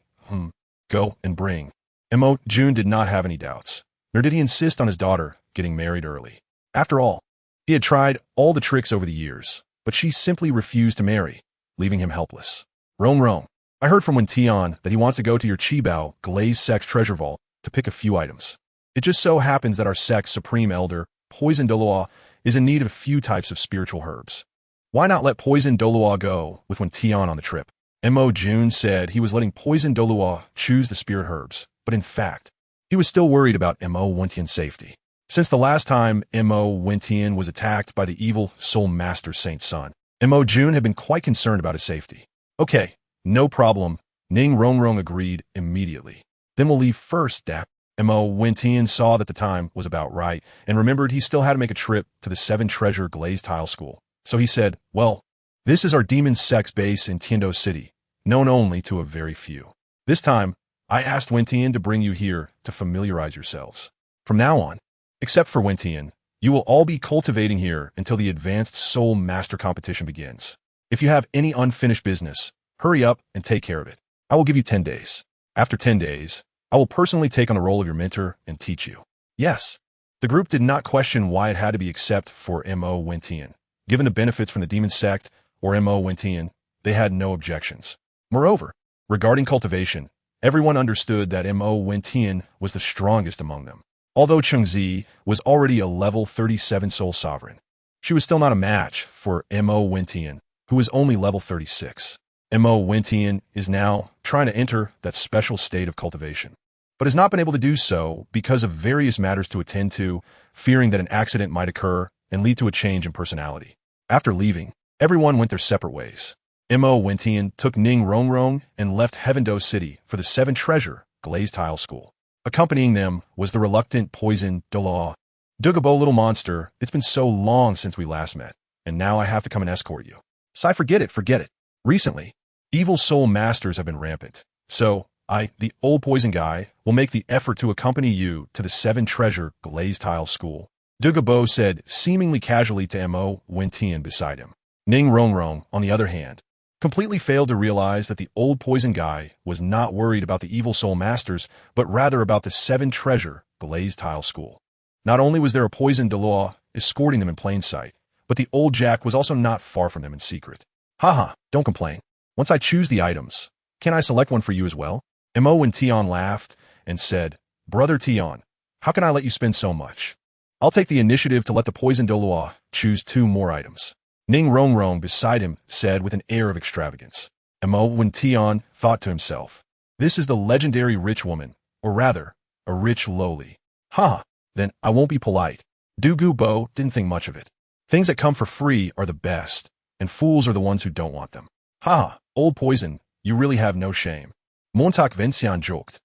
"Go and bring." Mo Jun did not have any doubts, nor did he insist on his daughter getting married early. After all, he had tried all the tricks over the years, but she simply refused to marry, leaving him helpless. Rong, I heard from Wen Tian that he wants to go to your Qibao Glaze Sect's treasure vault to pick a few items. It just so happens that our sect's supreme elder, Poison Douluo, is in need of a few types of spiritual herbs. Why not let Poison Douluo go with Wen Tian on the trip? Mo Jun said he was letting Poison Douluo choose the spirit herbs, but in fact, he was still worried about Mo Wentian's safety. Since the last time Mo Wentian was attacked by the evil Soul Master Saint Sun, Mo Jun had been quite concerned about his safety. "Okay, no problem," Ning Rongrong agreed immediately. "Then we'll leave first, Dad." Mo Wentian saw that the time was about right and remembered he still had to make a trip to the Seven-Treasure Glaze Tile School. So he said, "Well, this is our demon sect's base in Tiando City, known only to a very few. This time, I asked Wentian to bring you here to familiarize yourselves. From now on, except for Wentian, you will all be cultivating here until the Advanced Soul Master Competition begins. If you have any unfinished business, hurry up and take care of it. I will give you 10 days. After 10 days, I will personally take on the role of your mentor and teach you." Yes. The group did not question why it had to be except for Mo Wentian. Given the benefits from the demon sect or Mo Wentian, they had no objections. Moreover, regarding cultivation, everyone understood that Mo Wentian was the strongest among them. Although Chengzi was already a level 37 soul sovereign, she was still not a match for Mo Wentian, who was only level 36. Mo Wentian is now trying to enter that special state of cultivation, but has not been able to do so because of various matters to attend to, fearing that an accident might occur and lead to a change in personality. After leaving, everyone went their separate ways. Mo Wentian took Ning Rongrong and left Heavendo City for the Seven-Treasure Glaze Tile School. Accompanying them was the reluctant Poison Douluo. "Douluo, little monster, it's been so long since we last met, and now I have to come and escort you." "Sai, forget it. Recently, evil soul masters have been rampant, so I, the old poison guy, will make the effort to accompany you to the Seven-Treasure Glaze Tile School," Douluo said seemingly casually to Mo Wentian beside him. Ning Rongrong, on the other hand, completely failed to realize that the old poison guy was not worried about the evil soul masters, but rather about the Seven-Treasure Glaze Tile School. Not only was there a Poison Douluo escorting them in plain sight, but the old Jack was also not far from them in secret. "Haha, don't complain. Once I choose the items, can I select one for you as well?" Mo and Tian laughed and said, "Brother Tian, how can I let you spend so much? I'll take the initiative to let the Poison Douluo choose 2 more items." Ning Rongrong beside him said with an air of extravagance. Mo Wentian thought to himself, "This is the legendary rich woman, or rather, a rich lowly. Then I won't be polite." Douluo didn't think much of it. Things that come for free are the best, and fools are the ones who don't want them. Old poison, you really have no shame." Montauk Vencian joked.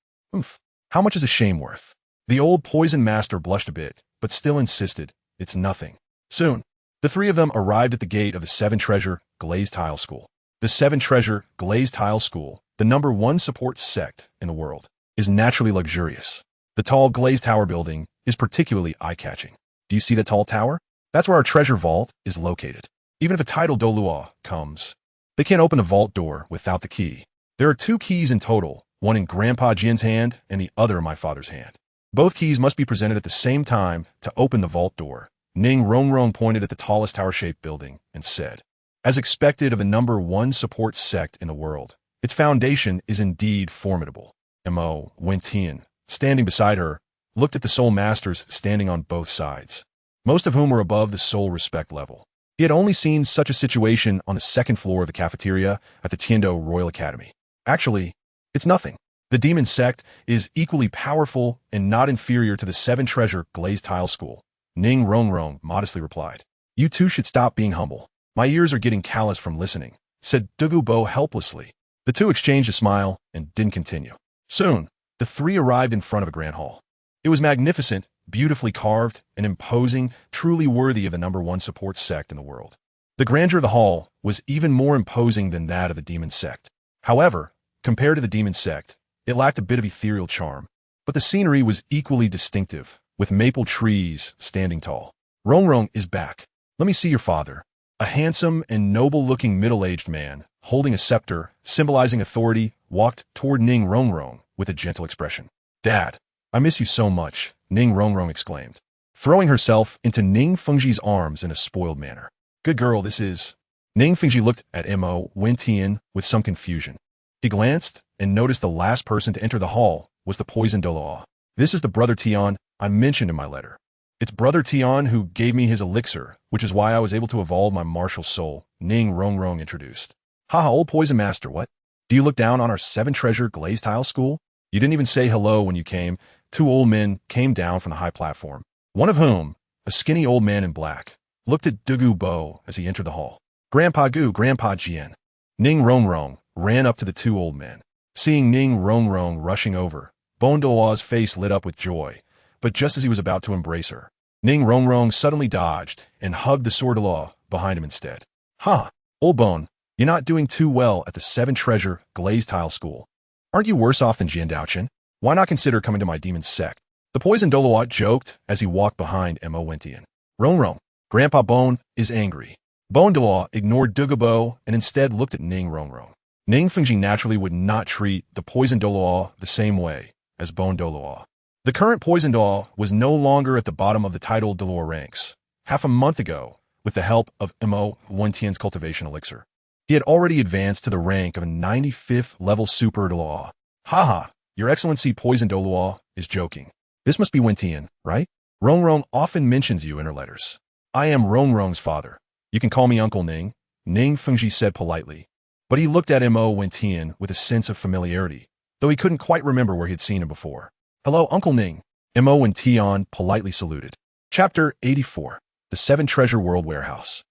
How much is a shame worth?" The old poison master blushed a bit, but still insisted, "It's nothing." Soon, the 3 of them arrived at the gate of the Seven-Treasure Glaze Tile School. The Seven-Treasure Glaze Tile School, the #1 support sect in the world, is naturally luxurious. The tall glazed tower building is particularly eye-catching. Do you see the tall tower? That's where our treasure vault is located. Even if a title Douluo comes, they can't open the vault door without the key. There are 2 keys in total, one in Grandpa Jin's hand and the other in my father's hand. Both keys must be presented at the same time to open the vault door. Ning Rongrong pointed at the tallest tower-shaped building and said, "As expected of the #1 support sect in the world, its foundation is indeed formidable." Mo Wentian, standing beside her, looked at the soul masters standing on both sides. most of whom were above the soul respect level. He had only seen such a situation on the second floor of the cafeteria at the Tiando Royal Academy. Actually, it's nothing. The demon sect is equally powerful and not inferior to the seven-treasure glazed tile school. Ning Rongrong modestly replied. You two should stop being humble. My ears are getting callous from listening, said Douluo helplessly. The two exchanged a smile and didn't continue. Soon, the three arrived in front of a grand hall. It was magnificent, beautifully carved, and imposing, truly worthy of the #1 support sect in the world. The grandeur of the hall was even more imposing than that of the demon sect. However, compared to the demon sect, it lacked a bit of ethereal charm, but the scenery was equally distinctive, with maple trees standing tall. Rongrong is back. Let me see your father. A handsome and noble-looking middle-aged man, holding a scepter, symbolizing authority, walked toward Ning Rongrong with a gentle expression. Dad, I miss you so much, Ning Rongrong exclaimed, throwing herself into Ning Fengji's arms in a spoiled manner. Good girl, this is. Ning Fengji looked at Mo Wentian with some confusion. He glanced and noticed the last person to enter the hall was the poisoned Douluo. This is the brother Tian I mentioned in my letter. It's brother Tian who gave me his elixir, which is why I was able to evolve my martial soul, Ning Rongrong introduced. Haha, old poison master, what? Do you look down on our seven-treasure glazed tile school? You didn't even say hello when you came. Two old men came down from the high platform, one of whom, a skinny old man in black, looked at Douluo as he entered the hall. Grandpa Gu, Grandpa Jian. Ning Rongrong ran up to the two old men. Seeing Ning Rongrong rushing over, Douluo's face lit up with joy, but just as he was about to embrace her, Ning Rongrong suddenly dodged and hugged the sword Douluo behind him instead. Huh, old bone, you're not doing too well at the seven-treasure glazed tile school. Aren't you worse off than Jian Daochen? Why not consider coming to my demon sect? The poisoned Douluo joked as he walked behind Mo Wentian. Rongrong, Grandpa Bone is angry. Bone Douluo ignored Douluo and instead looked at Ning Rongrong. Ning Fengji naturally would not treat the poisoned Douluo the same way as Bone Douluo. The current poisoned Douluo was no longer at the bottom of the titled Douluo ranks. Half a month ago, with the help of Mo Wentian's cultivation elixir, he had already advanced to the rank of a 95th level super Douluo. Haha, Your Excellency poisoned Douluo is joking. This must be Wentian, right? Rongrong often mentions you in her letters. I am Rongrong's father. You can call me Uncle Ning, Ning Fengji said politely. But he looked at Mo Wentian with a sense of familiarity, though he couldn't quite remember where he had seen him before. Hello, Uncle Ning. Mo Wentian politely saluted. Chapter 84. The Seven Treasure World Warehouse.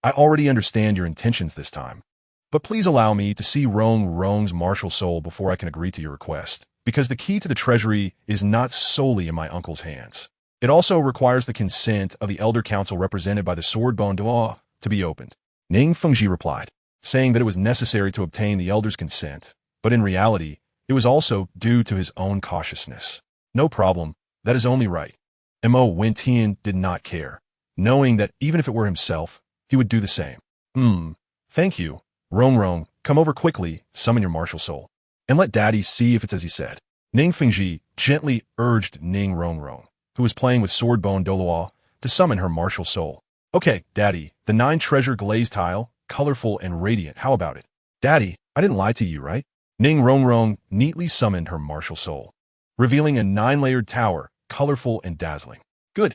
I already understand your intentions this time. But please allow me to see Rongrong's martial soul before I can agree to your request, because the key to the treasury is not solely in my uncle's hands. It also requires the consent of the Elder Council represented by the Sword Bone Douluo to be opened. Ning Fengji replied, saying that it was necessary to obtain the Elder's consent, but in reality, it was also due to his own cautiousness. No problem, that is only right. Mo Wentian did not care, knowing that even if it were himself, he would do the same. Thank you. Rongrong, come over quickly, summon your martial soul, and let Daddy see if it's as he said. Ning Fengji gently urged Ning Rongrong, who was playing with Sword Bone Douluo, to summon her martial soul. Okay, Daddy, the 9-treasure glazed tile, colorful and radiant, how about it? Daddy, I didn't lie to you, right? Ning Rongrong neatly summoned her martial soul, revealing a 9-layered tower, colorful and dazzling. Good.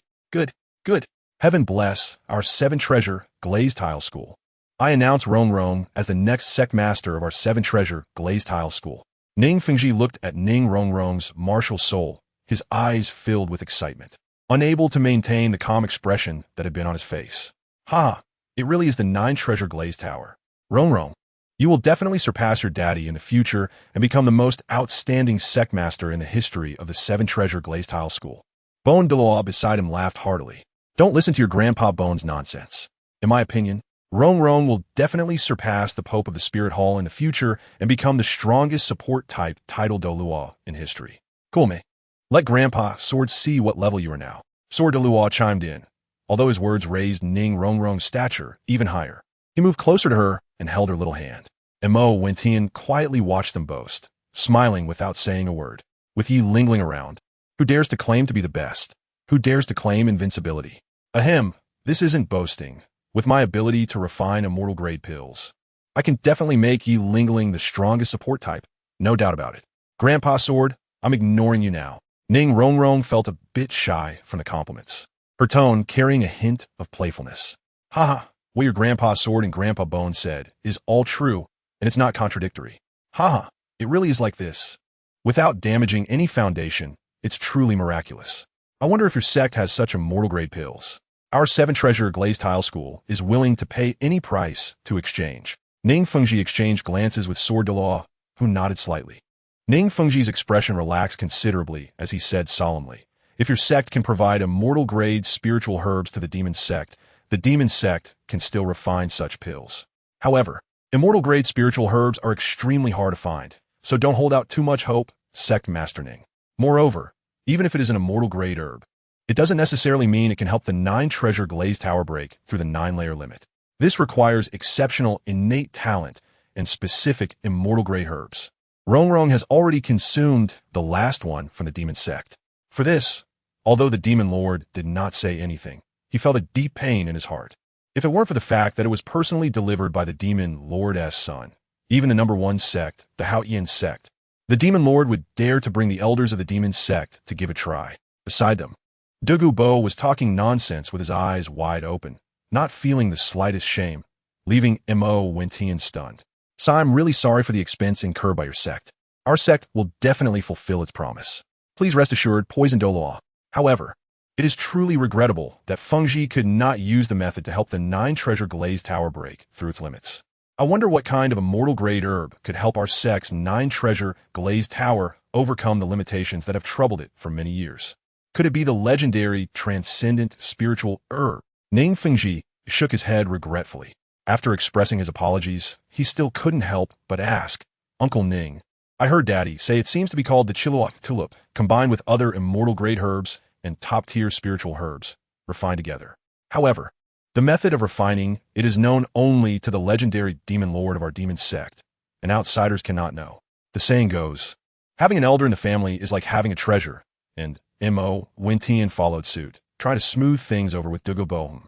Heaven bless our 7-treasure glazed tile school. I announce Rongrong as the next sect master of our 7-treasure glazed tile school. Ning Fengji looked at Ning Rongrong's martial soul, his eyes filled with excitement, unable to maintain the calm expression that had been on his face. It really is the 9-treasure glazed tower. Rongrong, you will definitely surpass your daddy in the future and become the most outstanding sect master in the history of the 7-treasure glazed tile school. Bone Douluo beside him laughed heartily. Don't listen to your Grandpa Bone's nonsense. In my opinion, Rongrong will definitely surpass the Pope of the Spirit Hall in the future and become the strongest support type titled Douluo in history. Cool, me. Let Grandpa Sword see what level you are now. Sword Douluo chimed in, although his words raised Ning Rongrong's stature even higher. He moved closer to her and held her little hand. Mo Wentian quietly watched them boast, smiling without saying a word. With Yi lingling around, who dares to claim to be the best? Who dares to claim invincibility? Ahem, this isn't boasting. With my ability to refine immortal-grade pills, I can definitely make Yi Lingling the strongest support type, no doubt about it. Grandpa Sword, I'm ignoring you now. Ning Rongrong felt a bit shy from the compliments. her tone carrying a hint of playfulness. Haha, what your Grandpa Sword and Grandpa Bone said is all true, and it's not contradictory. Haha, it really is like this. Without damaging any foundation, it's truly miraculous. I wonder if your sect has such immortal-grade pills. Our 7-treasure glazed tile school is willing to pay any price to exchange. Ning Fengji exchanged glances with Sword Douluo, who nodded slightly. Ning Fengji's expression relaxed considerably as he said solemnly, if your sect can provide immortal-grade spiritual herbs to the demon sect, the demon sect can still refine such pills. However, immortal-grade spiritual herbs are extremely hard to find, so don't hold out too much hope, Sect Master Ning. Moreover, even if it is an immortal-grade herb, it doesn't necessarily mean it can help the 9-treasure glazed tower break through the 9-layer limit. This requires exceptional innate talent and specific immortal-grade herbs. Rongrong has already consumed the last one from the demon sect. For this, although the demon lord did not say anything, he felt a deep pain in his heart. If it weren't for the fact that it was personally delivered by the demon lord's son, even the number 1 sect, the Haoyan sect, the demon lord would dare to bring the elders of the demon sect to give a try. Beside them, Douluo was talking nonsense with his eyes wide open, not feeling the slightest shame, leaving Mo Wentian stunned. So I'm really sorry for the expense incurred by your sect. Our sect will definitely fulfill its promise. Please rest assured, Poison Douluo. However, it is truly regrettable that Fengji could not use the method to help the 9-treasure glazed tower break through its limits. I wonder what kind of immortal-grade herb could help our sect's 9-treasure glazed tower overcome the limitations that have troubled it for many years. Could it be the legendary transcendent spiritual herb? Ning Fengji shook his head regretfully. After expressing his apologies, he still couldn't help but ask, Uncle Ning, I heard Daddy say it seems to be called the Chiluak Tulip, combined with other immortal-grade herbs and top-tier spiritual herbs, refined together. However, the method of refining it is known only to the legendary demon lord of our demon sect, and outsiders cannot know. The saying goes, having an elder in the family is like having a treasure, and Mo Wentian followed suit, trying to smooth things over with Douluo.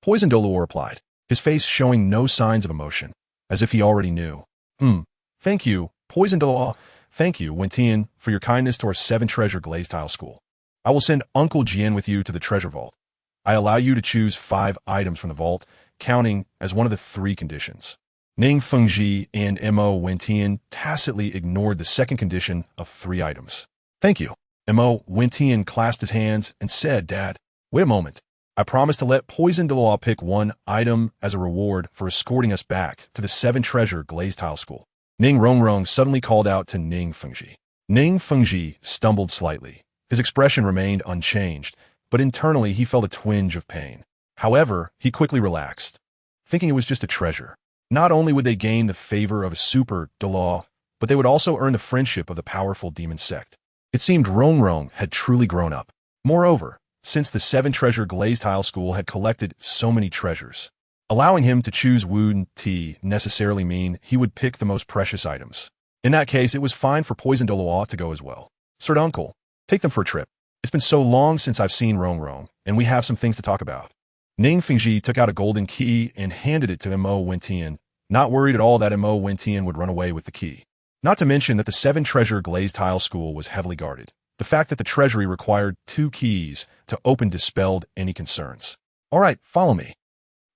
Poison Douluo replied, his face showing no signs of emotion, as if he already knew. Thank you, Poison Douluo. Thank you, Wentian, for your kindness to our 7-treasure glazed tile school. I will send Uncle Jian with you to the treasure vault. I allow you to choose 5 items from the vault, counting as one of the 3 conditions. Ning Fengji and Mo Wentian tacitly ignored the second condition of 3 items. Thank you. Mo Wentian clasped his hands and said, Dad, wait a moment. I promise to let Poison Douluo pick 1 item as a reward for escorting us back to the 7-treasure glazed tile school. Ning Rongrong suddenly called out to Ning Fengji. Ning Fengji stumbled slightly. His expression remained unchanged, but internally he felt a twinge of pain. However, he quickly relaxed, thinking it was just a treasure. Not only would they gain the favor of a super Douluo, but they would also earn the friendship of the powerful demon sect. It seemed Rongrong had truly grown up. Moreover, since the 7-treasure glazed tile school had collected so many treasures, allowing him to choose Wu Ti necessarily mean he would pick the most precious items. In that case, it was fine for Poison Douluo to go as well. Sir Uncle, take them for a trip. It's been so long since I've seen Rongrong, and we have some things to talk about. Ning Fengji took out a golden key and handed it to Mo Wentian, not worried at all that Mo Wentian would run away with the key. Not to mention that the 7-treasure glazed tile school was heavily guarded. The fact that the treasury required 2 keys to open dispelled any concerns. All right, follow me.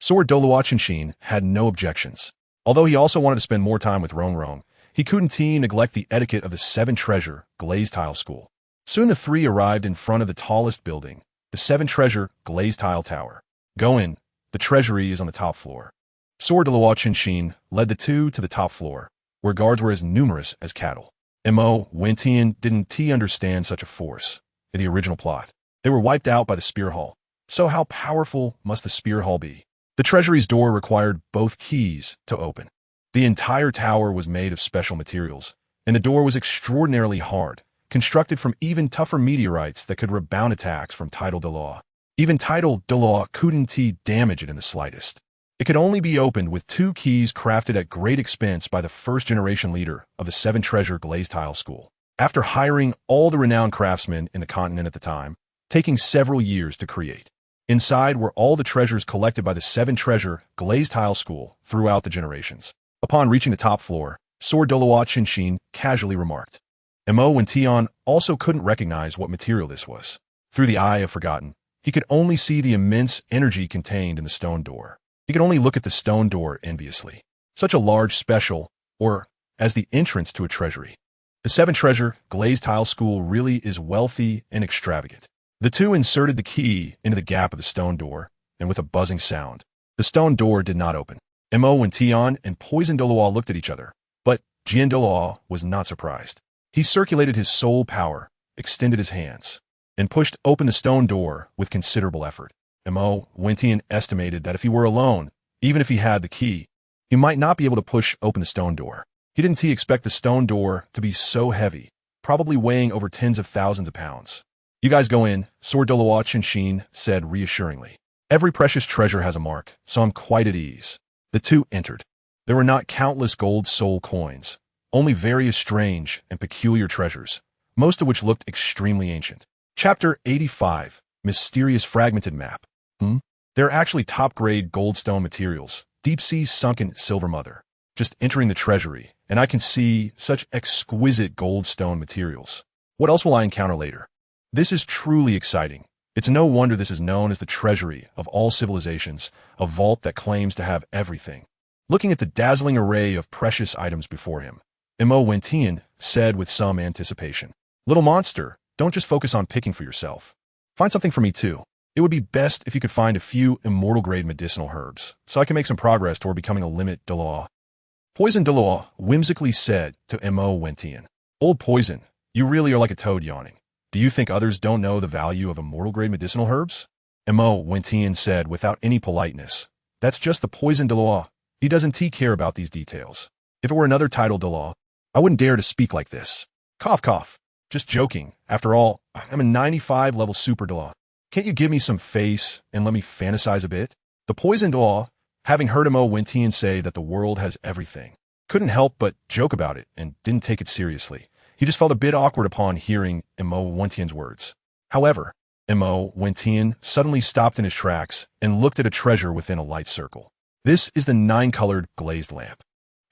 Sword Douluo Qinshin had no objections. Although he also wanted to spend more time with Rongrong, he couldn't neglect the etiquette of the 7-treasure glazed tile school. Soon the 3 arrived in front of the tallest building, the 7-treasure glazed tile tower. Go in, the treasury is on the top floor. Sword Douluo Qinshin led the 2 to the top floor, where guards were as numerous as cattle. Mo Wentian didn't understand such a force in the original plot. They were wiped out by the spear hall. So how powerful must the spear hall be? The treasury's door required both keys to open. The entire tower was made of special materials, and the door was extraordinarily hard, constructed from even tougher meteorites that could rebound attacks from tidal Douluo. Even tidal Douluo couldn't damage it in the slightest. It could only be opened with 2 keys crafted at great expense by the first-generation leader of the 7-treasure glazed tile school. After hiring all the renowned craftsmen in the continent at the time, taking several years to create. Inside were all the treasures collected by the 7-treasure glazed tile school throughout the generations. Upon reaching the top floor, Sword Douluo Qinshin casually remarked. Mo Wentian also couldn't recognize what material this was. Through the eye of Forgotten, he could only see the immense energy contained in the stone door. He could only look at the stone door enviously. Such a large special, or as the entrance to a treasury. The Seven Treasure glazed tile school really is wealthy and extravagant. The two inserted the key into the gap of the stone door, and with a buzzing sound, the stone door did not open. Mo and Tian and Poison Douluo looked at each other, but Jian Douluo was not surprised. He circulated his soul power, extended his hands, and pushed open the stone door with considerable effort. Mo Wentian estimated that if he were alone, even if he had the key, he might not be able to push open the stone door. He didn't expect the stone door to be so heavy, probably weighing over tens of thousands of pounds. You guys go in, Sword Douluo Qinshin said reassuringly. Every precious treasure has a mark, so I'm quite at ease. The two entered. There were not countless gold soul coins, only various strange and peculiar treasures, most of which looked extremely ancient. Chapter 85, Mysterious Fragmented Map. They're actually top-grade goldstone materials, deep-sea sunken silver mother. Just entering the treasury, and I can see such exquisite goldstone materials. What else will I encounter later? This is truly exciting. It's no wonder this is known as the treasury of all civilizations, a vault that claims to have everything. Looking at the dazzling array of precious items before him, Mo Wentian said with some anticipation, "Little monster, don't just focus on picking for yourself. Find something for me too. It would be best if you could find a few immortal-grade medicinal herbs, so I can make some progress toward becoming a limit Douluo." Poison Douluo whimsically said to Mo Wentian, "Old Poison, you really are like a toad yawning. Do you think others don't know the value of immortal-grade medicinal herbs?" Mo Wentian said without any politeness, "That's just the Poison Douluo. He doesn't care about these details. If it were another title Douluo, I wouldn't dare to speak like this. Cough, cough. Just joking. After all, I'm a 95 level super Douluo. Can't you give me some face and let me fantasize a bit?" The Poison Douluo, having heard Mo Wentian say that the world has everything, couldn't help but joke about it and didn't take it seriously. He just felt a bit awkward upon hearing Mo Wentian's words. However, Mo Wentian suddenly stopped in his tracks and looked at a treasure within a light circle. This is the 9-colored glazed lamp,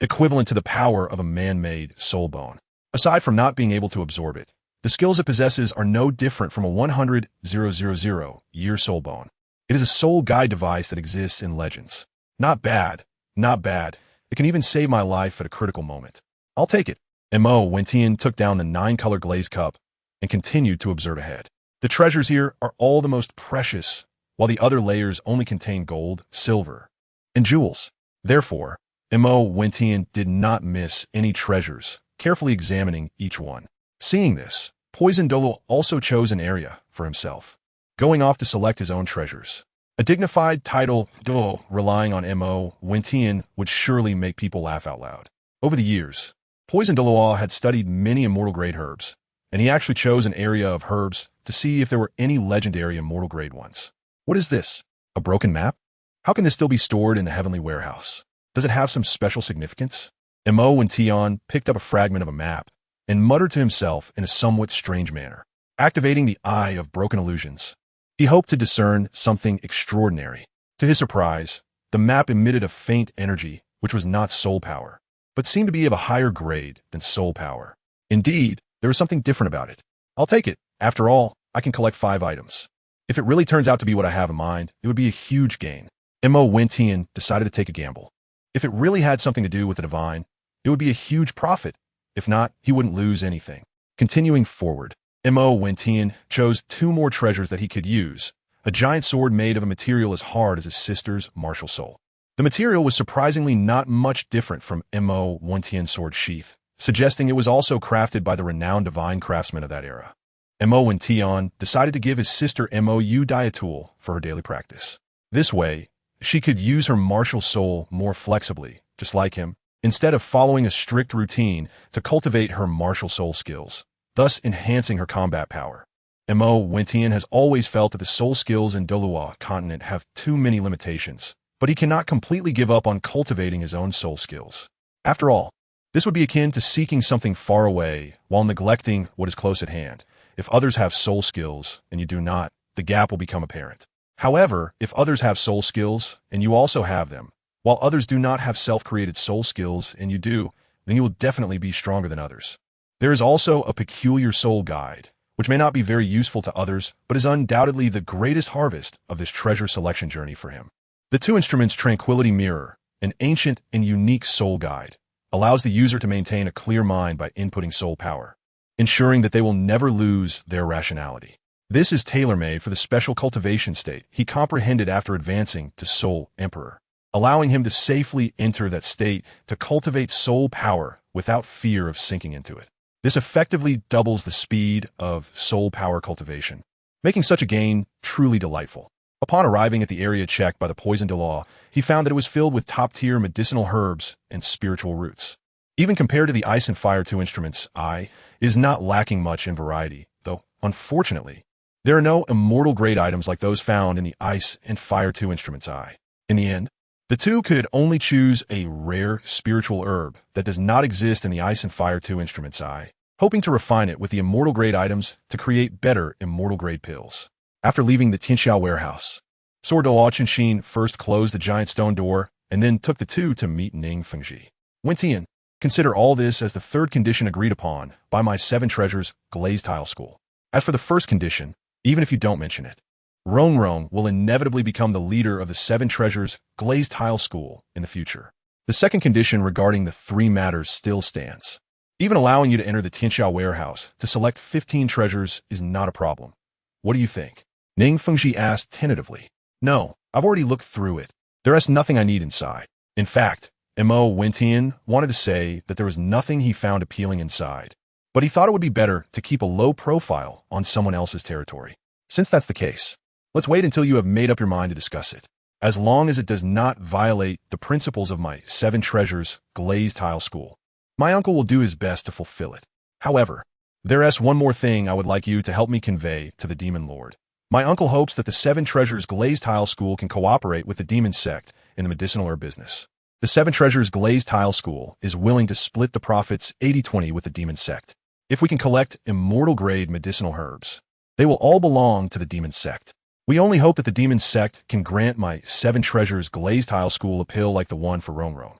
equivalent to the power of a man-made soul bone. Aside from not being able to absorb it, the skills it possesses are no different from a 100,000-year soul bone. It is a soul guide device that exists in legends. Not bad, not bad. It can even save my life at a critical moment. I'll take it. Mo Wentian took down the 9-color glazed cup and continued to observe ahead. The treasures here are all the most precious, while the other layers only contain gold, silver, and jewels. Therefore, Mo Wentian did not miss any treasures, carefully examining each one. Seeing this, Poison Douluo also chose an area for himself, going off to select his own treasures. A dignified title, Douluo, relying on Mo Wentian would surely make people laugh out loud. Over the years, Poison Douluo had studied many immortal-grade herbs, and he actually chose an area of herbs to see if there were any legendary immortal-grade ones. What is this? A broken map? How can this still be stored in the heavenly warehouse? Does it have some special significance? Mo and Tian picked up a fragment of a map and muttered to himself in a somewhat strange manner, activating the Eye of Broken Illusions. He hoped to discern something extraordinary. To his surprise, the map emitted a faint energy, which was not soul power, but seemed to be of a higher grade than soul power. Indeed, there was something different about it. I'll take it. After all, I can collect 5 items. If it really turns out to be what I have in mind, it would be a huge gain. Mo Wentian decided to take a gamble. If it really had something to do with the divine, it would be a huge profit. If not, he wouldn't lose anything. Continuing forward, Mo Wentian chose 2 more treasures that he could use, a giant sword made of a material as hard as his sister's MartialSoul. The material was surprisingly not much different from Mo Wentian's sword sheath, suggesting it was also crafted by the renowned divine craftsmen of that era. Mo Wentian decided to give his sister Mo Yu a tool for her daily practice. This way, she could use her MartialSoul more flexibly, just like him, instead of following a strict routine to cultivate her MartialSoul skills, thus enhancing her combat power. Mo Wentian has always felt that the soul skills in Douluo continent have too many limitations, but he cannot completely give up on cultivating his own soul skills. After all, this would be akin to seeking something far away while neglecting what is close at hand. If others have soul skills and you do not, the gap will become apparent. However, if others have soul skills and you also have them, while others do not have self-created soul skills and you do, then you will definitely be stronger than others. There is also a peculiar soul guide, which may not be very useful to others, but is undoubtedly the greatest harvest of this treasure selection journey for him. The two instruments' Tranquility Mirror, an ancient and unique soul guide, allows the user to maintain a clear mind by inputting soul power, ensuring that they will never lose their rationality. This is tailor-made for the special cultivation state he comprehended after advancing to Soul Emperor, allowing him to safely enter that state to cultivate soul power without fear of sinking into it. This effectively doubles the speed of soul power cultivation, making such a gain truly delightful. Upon arriving at the area checked by the poison Douluo, he found that it was filled with top-tier medicinal herbs and spiritual roots. Even compared to the Ice and Fire 2 instruments, I is not lacking much in variety, though, unfortunately, there are no immortal-grade items like those found in the Ice and Fire 2 instruments I. In the end, the two could only choose a rare spiritual herb that does not exist in the Ice and Fire 2 instruments I, hoping to refine it with the immortal-grade items to create better immortal-grade pills. After leaving the Tianxiao warehouse, Douluo Qinshin first closed the giant stone door and then took the two to meet Ning Fengji. Wentian, consider all this as the third condition agreed upon by my Seven Treasures Glazed Tile School. As for the first condition, even if you don't mention it, Rong will inevitably become the leader of the Seven Treasures Glazed Tile School in the future. The second condition regarding the three matters still stands. Even allowing you to enter the Tianxiao warehouse to select 15 treasures is not a problem. What do you think? Ning Fengji asked tentatively. No, I've already looked through it. There is nothing I need inside. In fact, Mo Wentian wanted to say that there was nothing he found appealing inside, but he thought it would be better to keep a low profile on someone else's territory. Since that's the case, let's wait until you have made up your mind to discuss it. As long as it does not violate the principles of my Seven Treasures Glazed Tile School, my uncle will do his best to fulfill it. However, there is one more thing I would like you to help me convey to the Demon Lord. My uncle hopes that the Seven Treasures Glazed Tile School can cooperate with the Demon Sect in the medicinal herb business. The Seven Treasures Glazed Tile School is willing to split the profits 80-20 with the Demon Sect. If we can collect immortal-grade medicinal herbs, they will all belong to the Demon Sect. We only hope that the Demon Sect can grant my Seven Treasures Glazed Tile School a pill like the one for Rong. What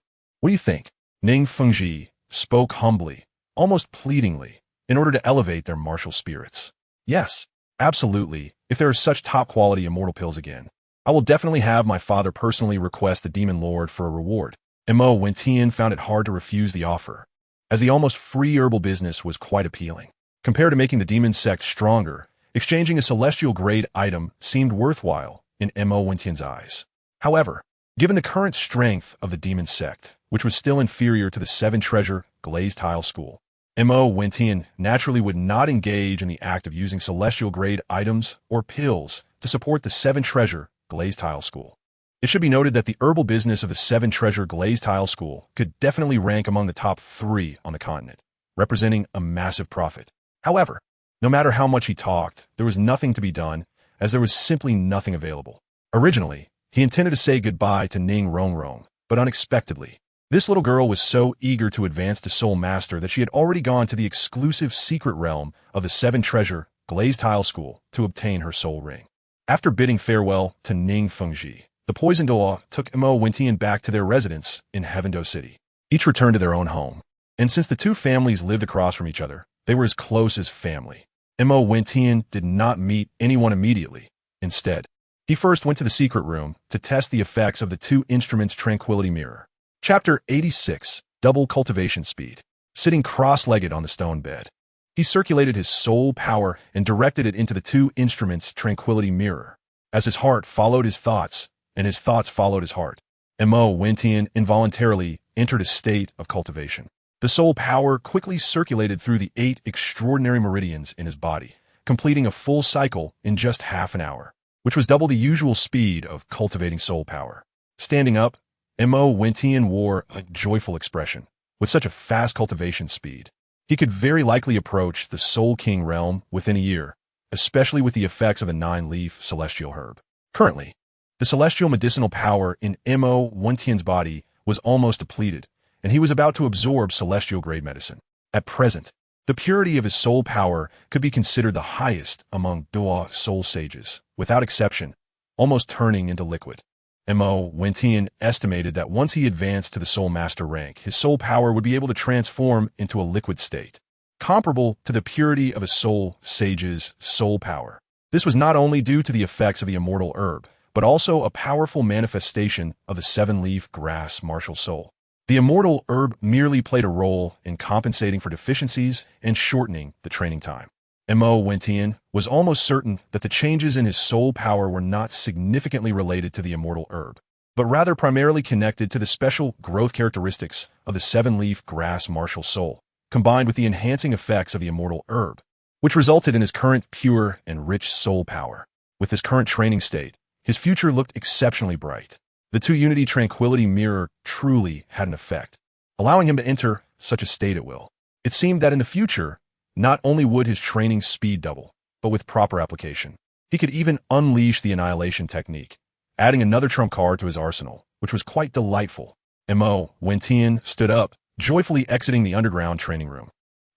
do you think? Ning Fengji spoke humbly, almost pleadingly, in order to elevate their martial spirits. Yes, absolutely. If there are such top-quality immortal pills again, I will definitely have my father personally request the Demon Lord for a reward. Mo Wentian found it hard to refuse the offer, as the almost free herbal business was quite appealing. Compared to making the Demon Sect stronger, exchanging a celestial-grade item seemed worthwhile in Mo Wentian's eyes. However, given the current strength of the Demon Sect, which was still inferior to the Seven Treasure Glazed Tile School, Mo Wentian naturally would not engage in the act of using celestial-grade items or pills to support the Seven Treasure Glazed Tile School. It should be noted that the herbal business of the Seven Treasure Glazed Tile School could definitely rank among the top 3 on the continent, representing a massive profit. However, no matter how much he talked, there was nothing to be done, as there was simply nothing available. Originally, he intended to say goodbye to Ning Rong, but unexpectedly, this little girl was so eager to advance to Soul Master that she had already gone to the exclusive secret realm of the Seven Treasure Glazed Tile School to obtain her soul ring. After bidding farewell to Ning Fengji, the Poison Douluo took Mo Wentian back to their residence in Heavendo City. Each returned to their own home, and since the two families lived across from each other, they were as close as family. Mo Wentian did not meet anyone immediately. Instead, he first went to the secret room to test the effects of the two instruments' Tranquility Mirror. Chapter 86, Double Cultivation Speed. Sitting cross-legged on the stone bed, he circulated his soul power and directed it into the two instruments' Tranquility Mirror. As his heart followed his thoughts, and his thoughts followed his heart, Mo Wentian involuntarily entered a state of cultivation. The soul power quickly circulated through the 8 extraordinary meridians in his body, completing a full cycle in just half an hour, which was double the usual speed of cultivating soul power. Standing up, Mo Wentian wore a joyful expression. With such a fast cultivation speed, he could very likely approach the Soul King realm within a year, especially with the effects of a 9-leaf celestial herb. Currently, the celestial medicinal power in Mo Wentian's body was almost depleted, and he was about to absorb celestial-grade medicine. At present, the purity of his soul power could be considered the highest among Douluo soul sages, without exception, almost turning into liquid. Mo Wentian estimated that once he advanced to the Soul Master rank, his soul power would be able to transform into a liquid state. comparable to the purity of a soul sage's soul power. This was not only due to the effects of the immortal herb, but also a powerful manifestation of the seven-leaf grass MartialSoul. The immortal herb merely played a role in compensating for deficiencies and shortening the training time. Mo Wentian was almost certain that the changes in his soul power were not significantly related to the immortal herb, but rather primarily connected to the special growth characteristics of the seven-leaf grass MartialSoul, combined with the enhancing effects of the immortal herb, which resulted in his current pure and rich soul power. With his current training state, his future looked exceptionally bright. The two-unity tranquility mirror truly had an effect, allowing him to enter such a state at will. It seemed that in the future, not only would his training speed double, but with proper application, he could even unleash the annihilation technique, adding another trump card to his arsenal, which was quite delightful. Mo Wentian stood up, joyfully exiting the underground training room.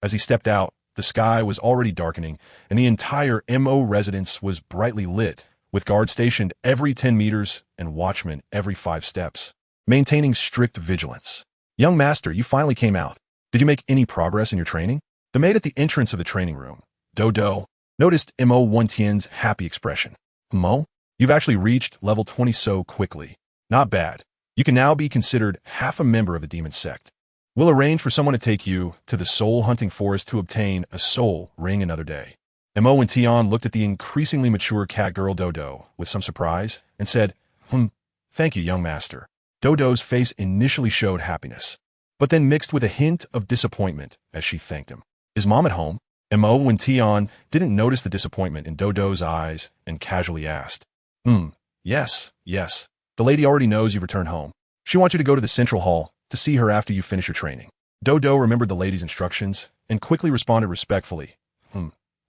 As he stepped out, the sky was already darkening, and the entire Mo residence was brightly lit, with guards stationed every 10 meters and watchmen every 5 steps, maintaining strict vigilance. "Young master, you finally came out. Did you make any progress in your training?" The maid at the entrance of the training room, Douluo, noticed Mo Wentian's happy expression. "Mo, you've actually reached level 20 so quickly. Not bad. You can now be considered half a member of the demon sect. We'll arrange for someone to take you to the soul hunting forest to obtain a soul ring another day." Mo Wentian looked at the increasingly mature cat girl Douluo with some surprise and said, "Thank you, young master." Dodo's face initially showed happiness, but then mixed with a hint of disappointment as she thanked him. "Is mom at home?" Mo Wentian didn't notice the disappointment in Dodo's eyes and casually asked. Yes. The lady already knows you've returned home. She wants you to go to the central hall to see her after you finish your training." Douluo remembered the lady's instructions and quickly responded respectfully.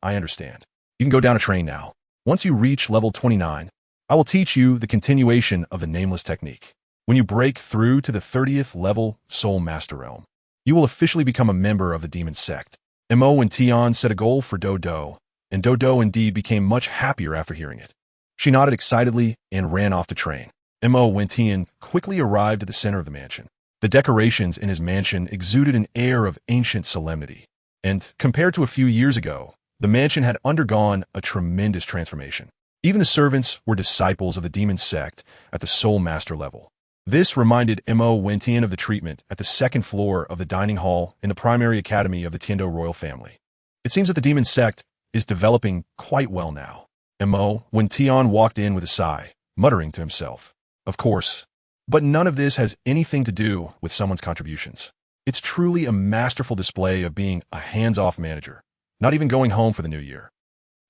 I understand. You can go down a train now. Once you reach level 29, I will teach you the continuation of the Nameless technique. When you break through to the 30th level Soul Master Realm, you will officially become a member of the demon sect. Mo Wentian set a goal for Douluo, and Douluo indeed became much happier after hearing it. She nodded excitedly and ran off the train. Mo Wentian quickly arrived at the center of the mansion. The decorations in his mansion exuded an air of ancient solemnity, and compared to a few years ago, the mansion had undergone a tremendous transformation. Even the servants were disciples of the demon sect at the Soul Master level. This reminded Mo Wentian of the treatment at the second floor of the dining hall in the primary academy of the Tiendo royal family. It seems that the demon sect is developing quite well now. Mo Wentian walked in with a sigh, muttering to himself, "Of course, but none of this has anything to do with someone's contributions. It's truly a masterful display of being a hands-off manager, not even going home for the new year."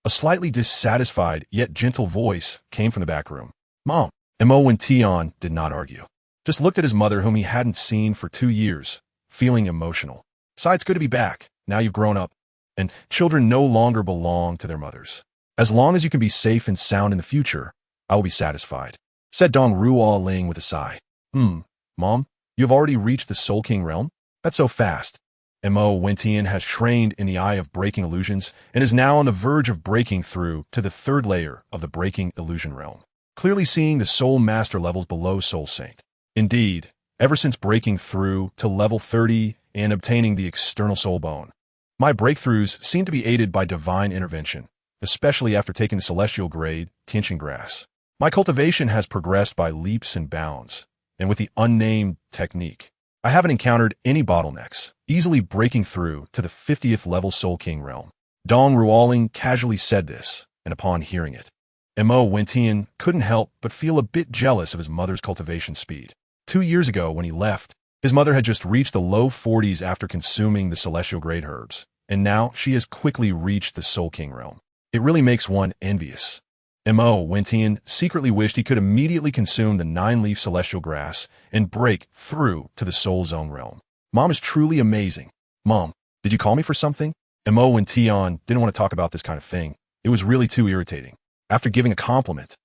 A slightly dissatisfied yet gentle voice came from the back room. "Mom." Mo Wentian did not argue, just looked at his mother whom he hadn't seen for 2 years, feeling emotional. "It's good to be back. Now you've grown up, and children no longer belong to their mothers. As long as you can be safe and sound in the future, I will be satisfied," said Dong Ruoling with a sigh. Mom, you have already reached the Soul King realm? That's so fast." Mo Wentian has trained in the eye of breaking illusions and is now on the verge of breaking through to the 3rd layer of the breaking illusion realm, clearly seeing the Soul Master levels below Soul Saint. Indeed, ever since breaking through to level 30 and obtaining the external soul bone, my breakthroughs seem to be aided by divine intervention, especially after taking the celestial grade Tianqing grass. My cultivation has progressed by leaps and bounds, and with the unnamed technique, I haven't encountered any bottlenecks, easily breaking through to the 50th level Soul King realm. Dong Ruoling casually said this, and upon hearing it, Mo Wentian couldn't help but feel a bit jealous of his mother's cultivation speed. 2 years ago, when he left, his mother had just reached the low 40s after consuming the celestial grade herbs, and now she has quickly reached the Soul King realm. It really makes one envious. Mo Wentian secretly wished he could immediately consume the 9-leaf celestial grass and break through to the Soul Zone realm. Mom is truly amazing. Mom, did you call me for something? Mo Wentian didn't want to talk about this kind of thing. It was really too irritating. After giving a compliment,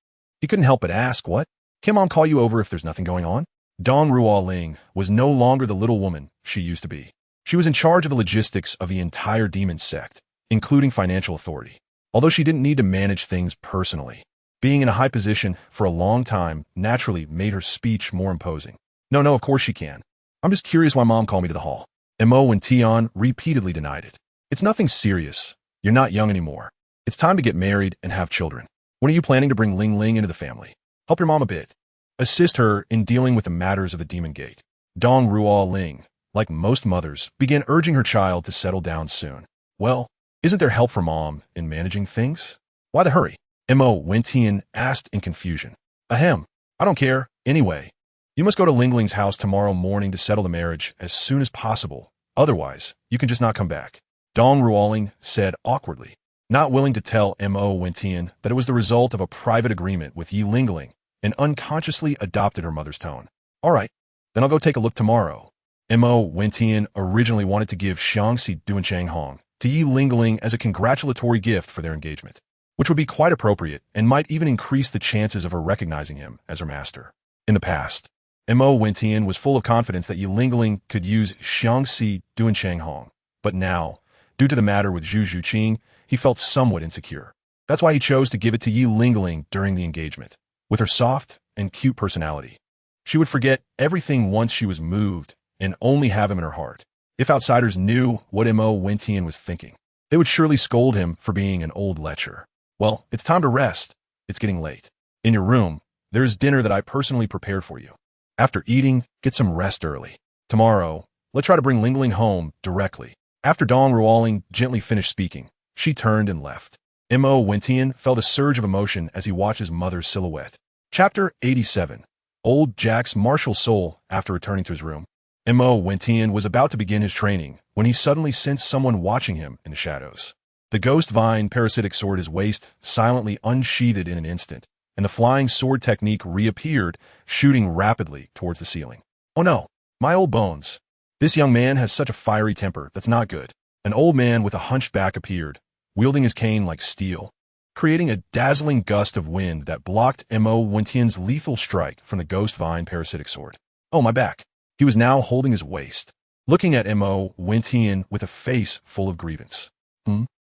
he couldn't help but ask, "What? Can Mom call you over if there's nothing going on?" Dong Ruoling was no longer the little woman she used to be. She was in charge of the logistics of the entire demon sect, including financial authority. Although she didn't need to manage things personally, being in a high position for a long time naturally made her speech more imposing. No, of course she can. I'm just curious why Mom called me to the hall." Mo Wentian repeatedly denied it. It's nothing serious. You're not young anymore. It's time to get married and have children. When are you planning to bring Ling Ling into the family? Help your mom a bit. Assist her in dealing with the matters of the Demon Gate. Dong Ruo Ling, like most mothers, began urging her child to settle down soon. Well, isn't there help for mom in managing things? Why the hurry? Mo Wentian asked in confusion. Ahem. I don't care. Anyway, you must go to Ling Ling's house tomorrow morning to settle the marriage as soon as possible. Otherwise, you can just not come back. Dong Ruoling said awkwardly, not willing to tell Mo Wentian that it was the result of a private agreement with Yi Lingling, and unconsciously adopted her mother's tone. All right, then I'll go take a look tomorrow. Mo Wentian originally wanted to give Xiangxi Duanchang Hong to Yi Lingling as a congratulatory gift for their engagement, which would be quite appropriate and might even increase the chances of her recognizing him as her master. In the past, Mo Wentian was full of confidence that Yi Lingling could use Xiangxi Duanchang Hong, but now, due to the matter with Zhu Zhuqing, he felt somewhat insecure. That's why he chose to give it to Yi Lingling during the engagement. With her soft and cute personality, she would forget everything once she was moved and only have him in her heart. If outsiders knew what Mo Wentian was thinking, they would surely scold him for being an old lecher. Well, it's time to rest. It's getting late. In your room, there is dinner that I personally prepared for you. After eating, get some rest early. Tomorrow, let's try to bring Ling Ling home directly. After Dong Ruoling gently finished speaking, she turned and left. Mo Wentian felt a surge of emotion as he watched his mother's silhouette. Chapter 87. Old Jack's martial soul. After returning to his room, Mo Wentian was about to begin his training when he suddenly sensed someone watching him in the shadows. The ghost vine parasitic sword his waist silently unsheathed in an instant, and the flying sword technique reappeared, shooting rapidly towards the ceiling. Oh no, my old bones. This young man has such a fiery temper that's not good. An old man with a hunched back appeared, wielding his cane like steel, creating a dazzling gust of wind that blocked Mo Wentian's lethal strike from the ghost vine parasitic sword. Oh, my back. He was now holding his waist, looking at Mo Wentian with a face full of grievance.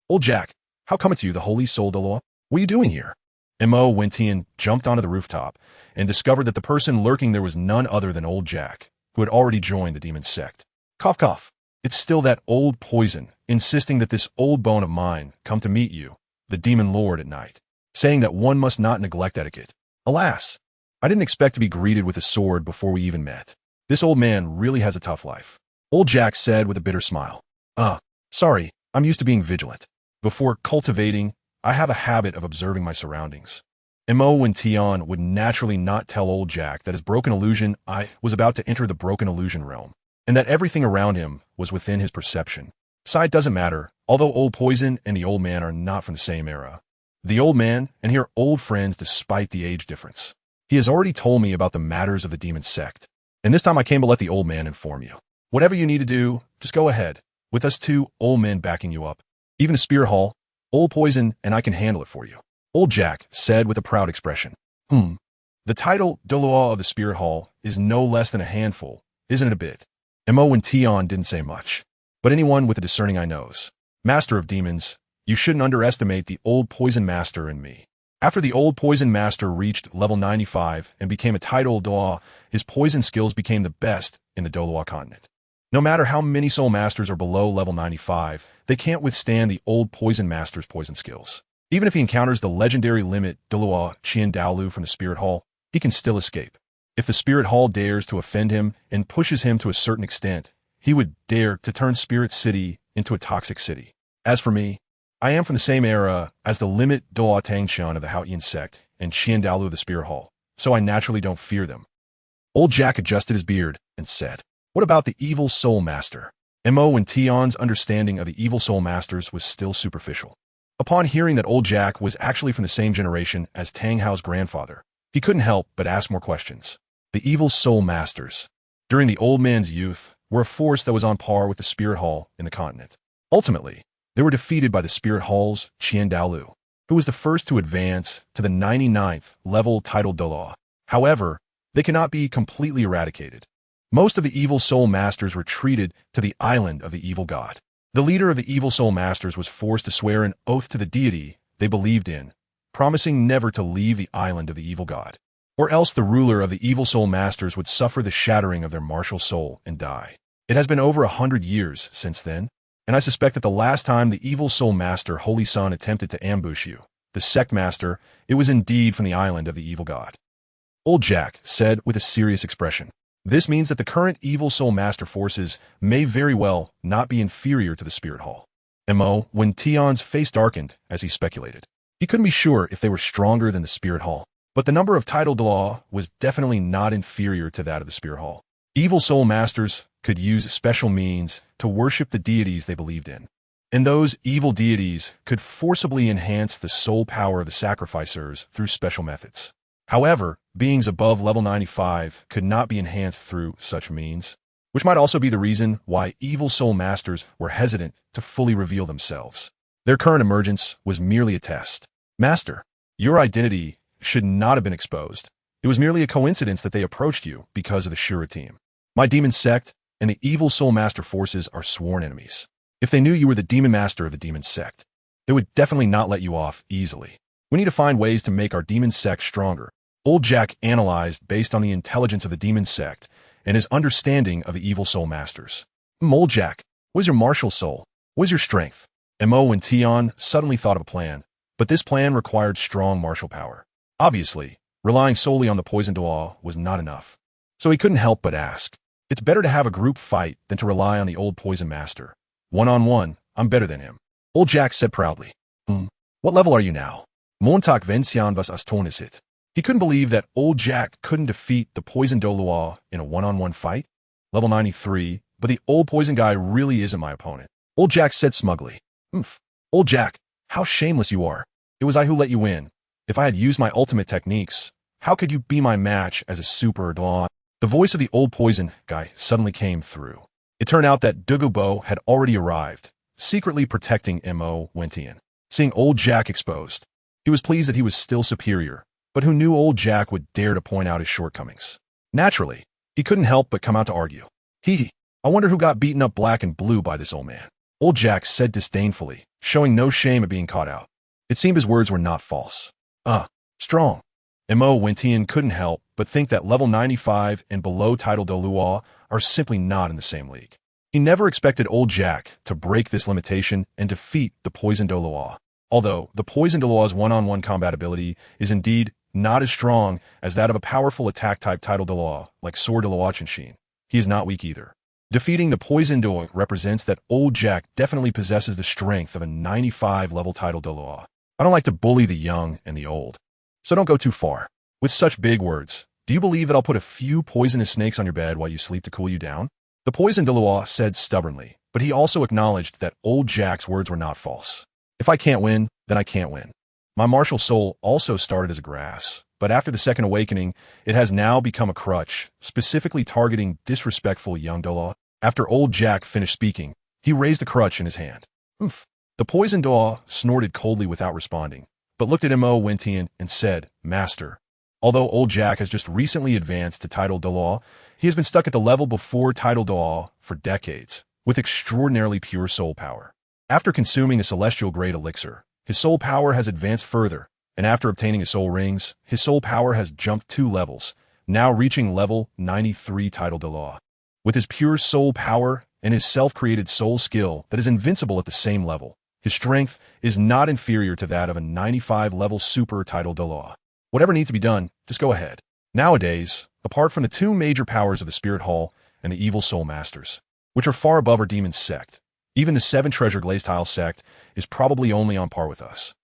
Old Jack, how cometh you, the holy soul Douluo? What are you doing here? Mo Wentian jumped onto the rooftop and discovered that the person lurking there was none other than Old Jack, who had already joined the demon sect. Cough, cough. It's still that old poison, insisting that this old bone of mine come to meet you, the demon lord, at night, saying that one must not neglect etiquette. Alas, I didn't expect to be greeted with a sword before we even met. This old man really has a tough life. Old Jack said with a bitter smile. Sorry, I'm used to being vigilant. Before cultivating, I have a habit of observing my surroundings. Mo Wentian would naturally not tell Old Jack that his broken illusion eye was about to enter the broken illusion realm, and that everything around him was within his perception. Sight doesn't matter, although Old Poison and the old man are not from the same era. The old man and he are old friends despite the age difference. He has already told me about the matters of the demon sect, and this time I came to let the old man inform you. Whatever you need to do, just go ahead, with us two old men backing you up. Even a spear hall, Old Poison and I can handle it for you. Old Jack said with a proud expression. The title Douluo of the Spirit Hall is no less than a handful, isn't it a bit? Mo Wentian didn't say much, but anyone with a discerning eye knows. Master of Demons, you shouldn't underestimate the Old Poison Master and me. After the Old Poison Master reached level 95 and became a title Douluo, his poison skills became the best in the Douluo continent. No matter how many Soul Masters are below level 95, they can't withstand the Old Poison Master's poison skills. Even if he encounters the legendary limit Douluo Qian Daolu from the Spirit Hall, he can still escape. If the Spirit Hall dares to offend him and pushes him to a certain extent, he would dare to turn Spirit City into a toxic city. As for me, I am from the same era as the limit Douluo Tangshan of the Haotian sect and Qian Daolu of the Spirit Hall, so I naturally don't fear them. Old Jack adjusted his beard and said, What about the Evil Soul Master? Mo Wentian's understanding of the Evil Soul Masters was still superficial. Upon hearing that Old Jack was actually from the same generation as Tang Hao's grandfather, he couldn't help but ask more questions. The Evil Soul Masters, during the old man's youth, were a force that was on par with the Spirit Hall in the continent. Ultimately, they were defeated by the Spirit Hall's Qian Daolu, who was the first to advance to the 99th level title Douluo. However, they cannot be completely eradicated. Most of the Evil Soul Masters retreated to the island of the Evil God. The leader of the Evil Soul Masters was forced to swear an oath to the deity they believed in, promising never to leave the island of the Evil God, or else the ruler of the Evil Soul Masters would suffer the shattering of their martial soul and die. It has been over 100 years since then. and I suspect that the last time the evil soul master Holy Sun attempted to ambush you, the sect master, it was indeed from the island of the evil god. Old Jack said with a serious expression. This means that the current evil soul master forces may very well not be inferior to the spirit hall. When Tion's face darkened as he speculated. He couldn't be sure if they were stronger than the spirit hall, but the number of title Douluo was definitely not inferior to that of the spirit hall. Evil soul masters could use special means to worship the deities they believed in, and those evil deities could forcibly enhance the soul power of the sacrificers through special methods. However, beings above level 95 could not be enhanced through such means, which might also be the reason why evil soul masters were hesitant to fully reveal themselves. Their current emergence was merely a test. Master, your identity should not have been exposed. It was merely a coincidence that they approached you because of the Shura team. My demon sect and the evil soul master forces are sworn enemies. If they knew you were the demon master of the demon sect, they would definitely not let you off easily. We need to find ways to make our demon sect stronger. Old Jack analyzed based on the intelligence of the demon sect and his understanding of the evil soul masters. Old Jack, what is your martial soul? What is your strength? And Tion suddenly thought of a plan, but this plan required strong martial power. Obviously, relying solely on the poison Douluo was not enough, so he couldn't help but ask. It's better to have a group fight than to rely on the old poison master. One-on-one, I'm better than him. Old Jack said proudly. What level are you now? Montak Vencian vas Astonisit. He couldn't believe that Old Jack couldn't defeat the poison Douluo in a one-on-one fight. Level 93, but the old poison guy really isn't my opponent. Old Jack said smugly. Old Jack, how shameless you are. It was I who let you in. If I had used my ultimate techniques, how could you be my match as a super Douluo? The voice of the old poison guy suddenly came through. It turned out that Douluo had already arrived, secretly protecting Tion. Seeing Old Jack exposed, he was pleased that he was still superior, but who knew Old Jack would dare to point out his shortcomings? Naturally, he couldn't help but come out to argue. I wonder who got beaten up black and blue by this old man. Old Jack said disdainfully, showing no shame at being caught out. It seemed his words were not false. Strong. Tion couldn't help but think that level 95 and below title Douluo are simply not in the same league. He never expected Old Jack to break this limitation and defeat the poison Douluo. Although the poison Douluo's one-on-one combat ability is indeed not as strong as that of a powerful attack-type title Douluo like Sword Douluo Chenshin, he is not weak either. Defeating the poison Douluo represents that Old Jack definitely possesses the strength of a 95 level title Douluo. I don't like to bully the young and the old, so don't go too far. With such big words, do you believe that I'll put a few poisonous snakes on your bed while you sleep to cool you down? The poison Douluo said stubbornly, but he also acknowledged that Old Jack's words were not false. If I can't win, then I can't win. My martial soul also started as a grass, but after the second awakening, it has now become a crutch, specifically targeting disrespectful young Douluo. After Old Jack finished speaking, he raised the crutch in his hand. The poison Douluo snorted coldly without responding, but looked at Tion and said, Master. Although Old Jack has just recently advanced to title Douluo, he has been stuck at the level before title Douluo for decades, with extraordinarily pure soul power. After consuming a celestial-grade elixir, his soul power has advanced further, and after obtaining his soul rings, his soul power has jumped 2 levels, now reaching level 93 title Douluo. With his pure soul power and his self-created soul skill that is invincible at the same level, his strength is not inferior to that of a 95 level super title Douluo. Whatever needs to be done, just go ahead. Nowadays, apart from the 2 major powers of the Spirit Hall and the Evil Soul Masters, which are far above our demon sect, even the 7 treasure glazed tile sect is probably only on par with us.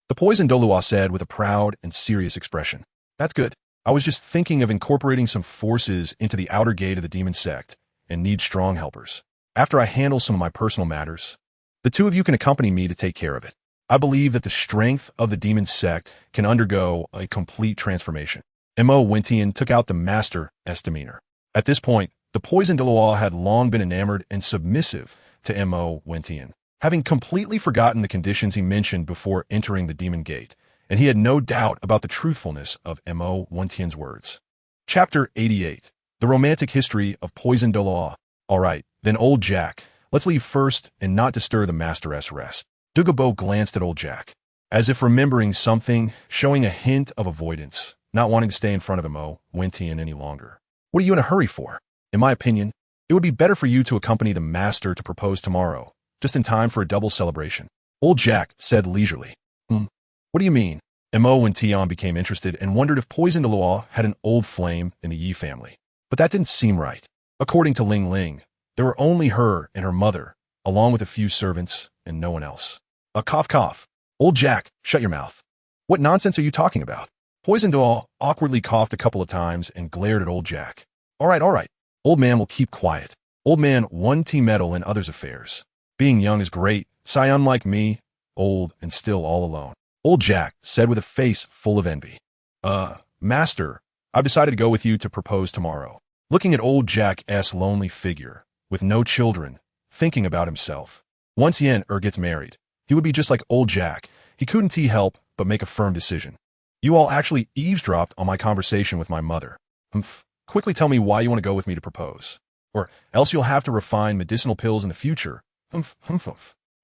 The poison Douluo said with a proud and serious expression. That's good. I was just thinking of incorporating some forces into the outer gate of the demon sect and need strong helpers. After I handle some of my personal matters, the 2 of you can accompany me to take care of it. I believe that the strength of the demon sect can undergo a complete transformation. Tion took out the master demeanor. At this point, the poison Douluo had long been enamored and submissive to Tion, having completely forgotten the conditions he mentioned before entering the demon gate, and he had no doubt about the truthfulness of Tion's words. Chapter 88. The Romantic History of Poison Douluo. All right, then Old Jack, let's leave first and not disturb the master's rest. Douluo glanced at Old Jack, as if remembering something, showing a hint of avoidance, not wanting to stay in front of Tion any longer. What are you in a hurry for? In my opinion, it would be better for you to accompany the master to propose tomorrow, just in time for a double celebration. Old Jack said leisurely. What do you mean? Mo and Tian became interested and wondered if Poison Douluo had an old flame in the Yi family. But that didn't seem right. According to Ling Ling, there were only her and her mother, along with a few servants and no one else. A cough cough. Old Jack, shut your mouth. What nonsense are you talking about? Poison Douluo awkwardly coughed a couple of times and glared at Old Jack. All right. Old man will keep quiet. Old man won tea medal in others' affairs. Being young is great, sigh unlike me, old and still all alone. Old Jack said with a face full of envy. Master, I've decided to go with you to propose tomorrow. Looking at Old Jack's lonely figure, with no children, thinking about himself. Once gets married, he would be just like Old Jack. He couldn't help but make a firm decision. You all actually eavesdropped on my conversation with my mother. Quickly tell me why you want to go with me to propose. Or else you'll have to refine medicinal pills in the future.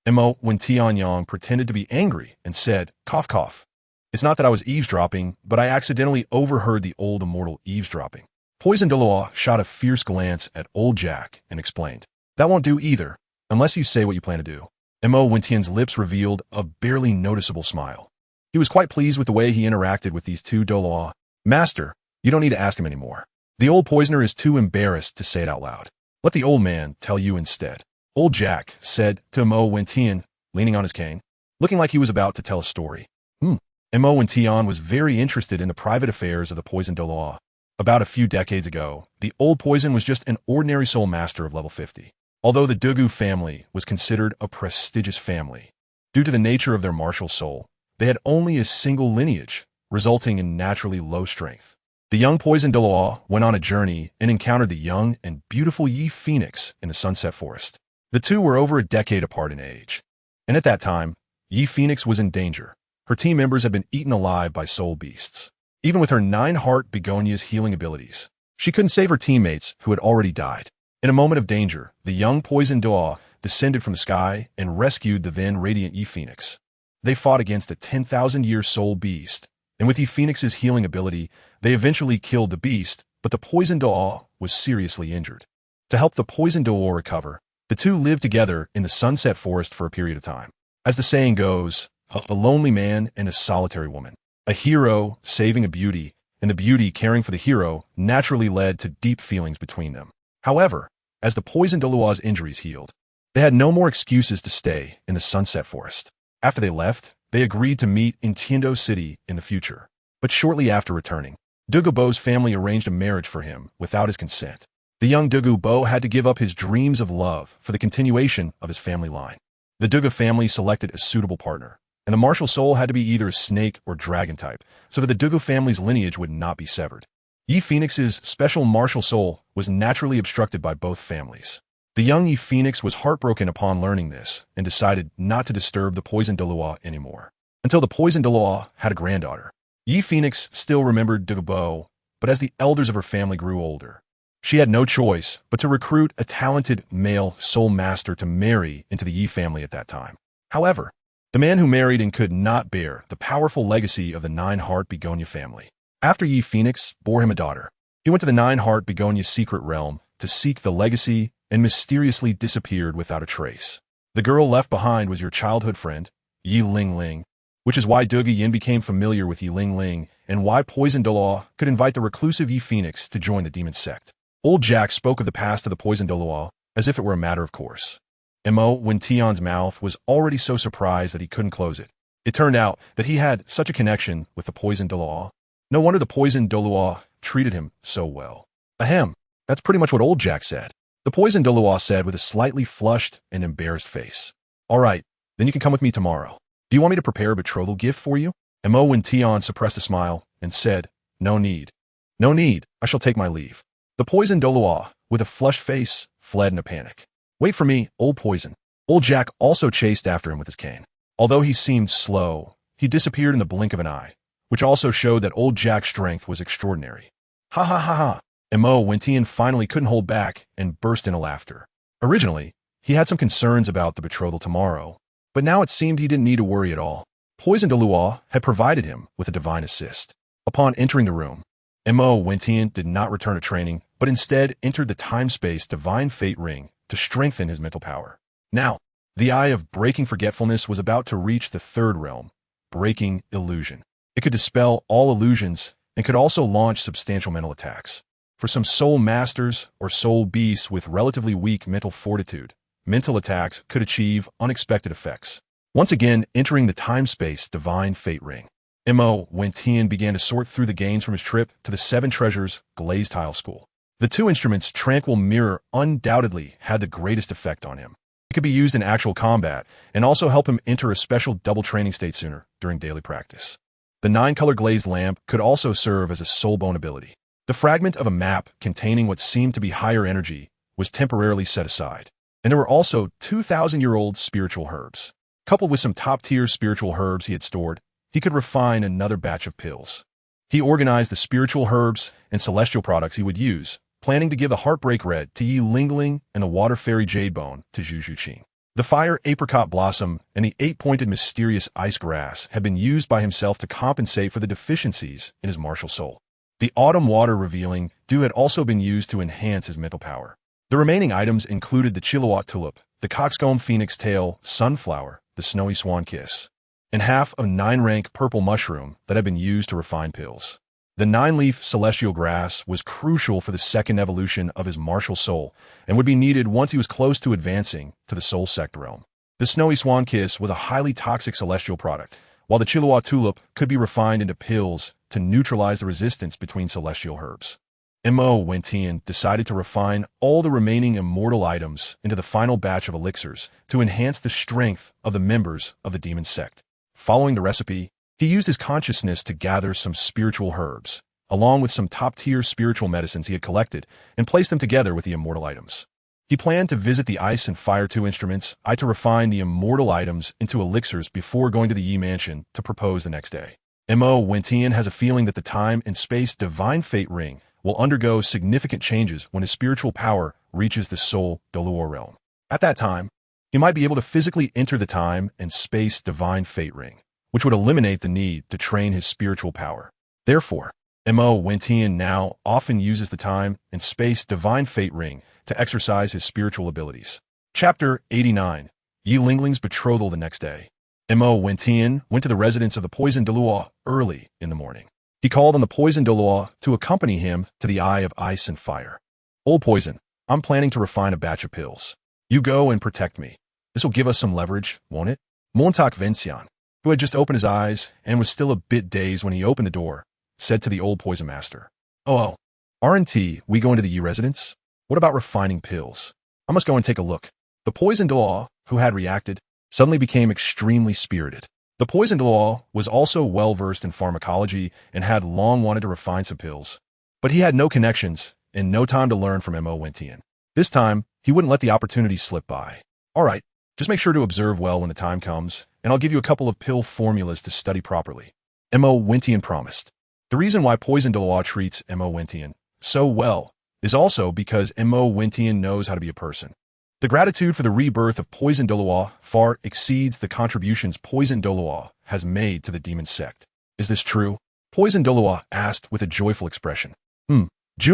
Mo, when Tianyang pretended to be angry and said, cough cough. It's not that I was eavesdropping, but I accidentally overheard the old immortal eavesdropping. Poison Douluo shot a fierce glance at Old Jack and explained, that won't do either, unless you say what you plan to do. Mo Wentian's lips revealed a barely noticeable smile. He was quite pleased with the way he interacted with these two Douluo. Master, you don't need to ask him anymore. The old poisoner is too embarrassed to say it out loud. Let the old man tell you instead. Old Jack said to Mo Wentian, leaning on his cane, looking like he was about to tell a story. Mo Wentian was very interested in the private affairs of the Poison Douluo. About a few decades ago, the old poison was just an ordinary soul master of level 50. Although the Douluo family was considered a prestigious family, due to the nature of their martial soul, they had only a single lineage, resulting in naturally low strength. The young Poison Douluo went on a journey and encountered the young and beautiful Yi Phoenix in the Sunset Forest. The two were over a decade apart in age, and at that time, Yi Phoenix was in danger. Her team members had been eaten alive by soul beasts. Even with her 9-heart begonia's healing abilities, she couldn't save her teammates who had already died. In a moment of danger, the young Poison Douluo descended from the sky and rescued the then radiant Yi Phoenix. They fought against a 10,000-year soul beast, and with Yi Phoenix's healing ability, they eventually killed the beast, but the Poison Douluo was seriously injured. To help the Poison Douluo recover, the two lived together in the Sunset Forest for a period of time. As the saying goes, a lonely man and a solitary woman. A hero saving a beauty, and the beauty caring for the hero naturally led to deep feelings between them. However, as the Poison Douluo's injuries healed, they had no more excuses to stay in the Sunset Forest. After they left, they agreed to meet in Tiando City in the future. But shortly after returning, Douluo's family arranged a marriage for him without his consent. The young Douluo had to give up his dreams of love for the continuation of his family line. The Douluo family selected a suitable partner, and the martial soul had to be either a snake or dragon type, so that the Douluo family's lineage would not be severed. Yi Phoenix's special martial soul was naturally obstructed by both families. The young Yi Phoenix was heartbroken upon learning this and decided not to disturb the Poison Douluo anymore. Until the Poison Douluo had a granddaughter. Yi Phoenix still remembered Douluo, but as the elders of her family grew older, she had no choice but to recruit a talented male soul master to marry into the Yi family at that time. However, the man who married and could not bear the powerful legacy of the 9-heart begonia family. After Yi Phoenix bore him a daughter, he went to the 9-heart begonia secret realm to seek the legacy and mysteriously disappeared without a trace. The girl left behind was your childhood friend, Yi Ling Ling, which is why Douluo Yin became familiar with Yi Ling Ling and why Poison Douluo could invite the reclusive Yi Phoenix to join the demon sect. Old Jack spoke of the past of the Poison Douluo as if it were a matter of course. Mo, when Tian's mouth was already so surprised that he couldn't close it. It turned out that he had such a connection with the Poison Douluo. No wonder the Poison Douluo treated him so well. Ahem, that's pretty much what Old Jack said. The Poison Douluo said with a slightly flushed and embarrassed face. All right, then you can come with me tomorrow. Do you want me to prepare a betrothal gift for you? Mo, when Tian suppressed a smile and said, No need. No need, I shall take my leave. The Poison Douluo, with a flushed face, fled in a panic. Wait for me, old Poison. Old Jack also chased after him with his cane. Although he seemed slow, he disappeared in the blink of an eye, which also showed that Old Jack's strength was extraordinary. Ha ha ha ha. Mo, when Tian finally couldn't hold back and burst into laughter. Originally, he had some concerns about the betrothal tomorrow, but now it seemed he didn't need to worry at all. Poison Douluo had provided him with a divine assist. Upon entering the room, Mo, when Tian did not return to training, but instead entered the time-space divine fate ring to strengthen his mental power. Now, The eye of breaking forgetfulness was about to reach the third realm, breaking illusion. It could dispel all illusions and could also launch substantial mental attacks. For some soul masters or soul beasts with relatively weak mental fortitude, mental attacks could achieve unexpected effects. Once again, entering the time-space divine fate ring, Mo Wentian began to sort through the gains from his trip to the Seven Treasures Glazed Tile School. The two instruments' tranquil mirror undoubtedly had the greatest effect on him. It could be used in actual combat and also help him enter a special double training state sooner during daily practice. The 9-color glazed lamp could also serve as a soul bone ability. The fragment of a map containing what seemed to be higher energy was temporarily set aside. And there were also 2,000-year-old spiritual herbs. Coupled with some top-tier spiritual herbs he had stored, he could refine another batch of pills. He organized the spiritual herbs and celestial products he would use, planning to give the Heartbreak Red to Yi Lingling and the Water Fairy Jade Bone to Zhu Zhuqing. The Fire Apricot Blossom and the 8-pointed mysterious Ice Grass had been used by himself to compensate for the deficiencies in his martial soul. The Autumn Water Revealing Dew had also been used to enhance his mental power. The remaining items included the Chilowatt Tulip, the Coxcomb Phoenix Tail, Sunflower, the Snowy Swan Kiss, and half of 9-rank Purple Mushroom that had been used to refine pills. The 9-leaf Celestial Grass was crucial for the second evolution of his martial soul and would be needed once he was close to advancing to the Soul Sect realm. The Snowy Swan Kiss was a highly toxic celestial product, while the Chilowatt Tulip could be refined into pills to neutralize the resistance between celestial herbs. Mo Wentian decided to refine all the remaining immortal items into the final batch of elixirs to enhance the strength of the members of the demon sect. Following the recipe, he used his consciousness to gather some spiritual herbs, along with some top-tier spiritual medicines he had collected, and place them together with the immortal items. He planned to visit the Ice and Fire 2 instruments to refine the immortal items into elixirs before going to the Yi Mansion to propose the next day. Mo Wentian has a feeling that the Time and Space Divine Fate Ring will undergo significant changes when his spiritual power reaches the Soul Douluo realm. At that time, he might be able to physically enter the Time and Space Divine Fate Ring, which would eliminate the need to train his spiritual power. Therefore, Mo Wentian now often uses the Time and Space Divine Fate Ring to exercise his spiritual abilities. Chapter 89. Yi Lingling's Betrothal the next day. Mo Wentian went to the residence of the Poison Douluo early in the morning. He called on the Poison Douluo to accompany him to the Eye of Ice and Fire. Old Poison, I'm planning to refine a batch of pills. You go and protect me. This will give us some leverage, won't it? Montauk Vincian, who had just opened his eyes and was still a bit dazed when he opened the door, said to the old poison master, Oh, aren't we going to the Yi residence? What about refining pills? I must go and take a look. The Poison Douluo, who had reacted, suddenly became extremely spirited. The Poison Douluo was also well-versed in pharmacology and had long wanted to refine some pills. But he had no connections and no time to learn from Mo Wentian. This time, he wouldn't let the opportunity slip by. All right, just make sure to observe well when the time comes, and I'll give you a couple of pill formulas to study properly. Mo Wentian promised. The reason why Poison Douluo treats Mo Wentian so well is also because Mo Wentian knows how to be a person. The gratitude for the rebirth of Poison Douluo far exceeds the contributions Poison Douluo has made to the demon sect. Is this true? Poison Douluo asked with a joyful expression. Jun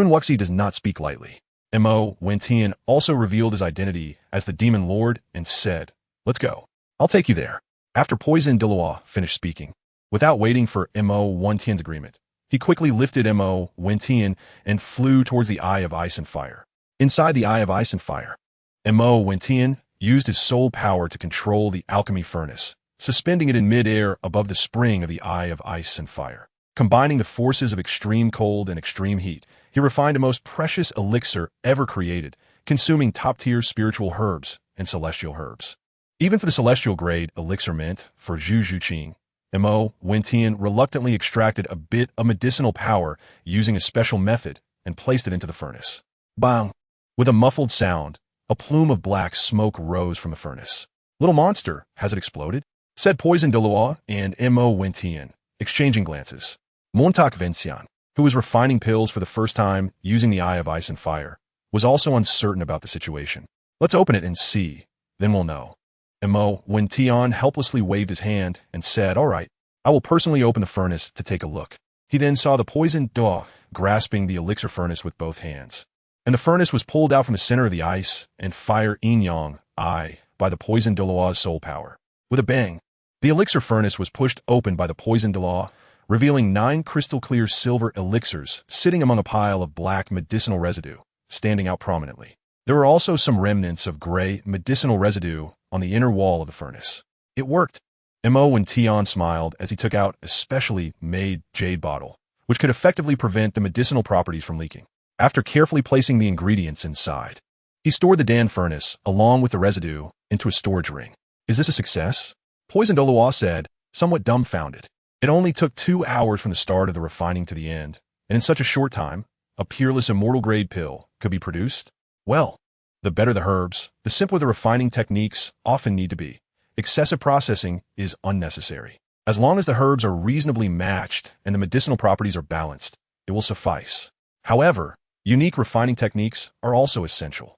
Wuxi does not speak lightly. Mo Wentian also revealed his identity as the Demon Lord and said, Let's go. I'll take you there. After Poison Douluo finished speaking, without waiting for Mo Wentian's agreement, he quickly lifted Mo Wentian and flew towards the Eye of Ice and Fire. Inside the Eye of Ice and Fire, Mo Wentian used his soul power to control the alchemy furnace, suspending it in mid-air above the spring of the Eye of Ice and Fire. Combining the forces of extreme cold and extreme heat, he refined a most precious elixir ever created, consuming top-tier spiritual herbs and celestial herbs. Even for the celestial-grade elixir mint for Zhu Zhuqing, Mo Wentian reluctantly extracted a bit of medicinal power using a special method and placed it into the furnace. Bang! With a muffled sound, a plume of black smoke rose from the furnace. Little monster, has it exploded? Said Poison Douluo and Mo Wentian, exchanging glances. Montauk Vincian, who was refining pills for the first time using the Eye of Ice and Fire, was also uncertain about the situation. Let's open it and see, then we'll know. Mo Wentian helplessly waved his hand and said, All right, I will personally open the furnace to take a look. He then saw the Poison Douluo grasping the elixir furnace with both hands. And the furnace was pulled out from the center of the Ice and Fire Yin-Yang Eye by the poisoned Douluo's soul power. With a bang, the elixir furnace was pushed open by the poisoned Douluo, revealing 9 crystal-clear silver elixirs sitting among a pile of black medicinal residue, standing out prominently. There were also some remnants of gray medicinal residue on the inner wall of the furnace. It worked. Mo Wen-Tian smiled as he took out a specially made jade bottle, which could effectively prevent the medicinal properties from leaking. After carefully placing the ingredients inside, he stored the Dan furnace, along with the residue, into a storage ring. Is this a success? Poisoned Douluo said, somewhat dumbfounded. It only took 2 hours from the start of the refining to the end, and in such a short time, a peerless immortal-grade pill could be produced? Well, the better the herbs, the simpler the refining techniques often need to be. Excessive processing is unnecessary. As long as the herbs are reasonably matched and the medicinal properties are balanced, it will suffice. However, unique refining techniques are also essential.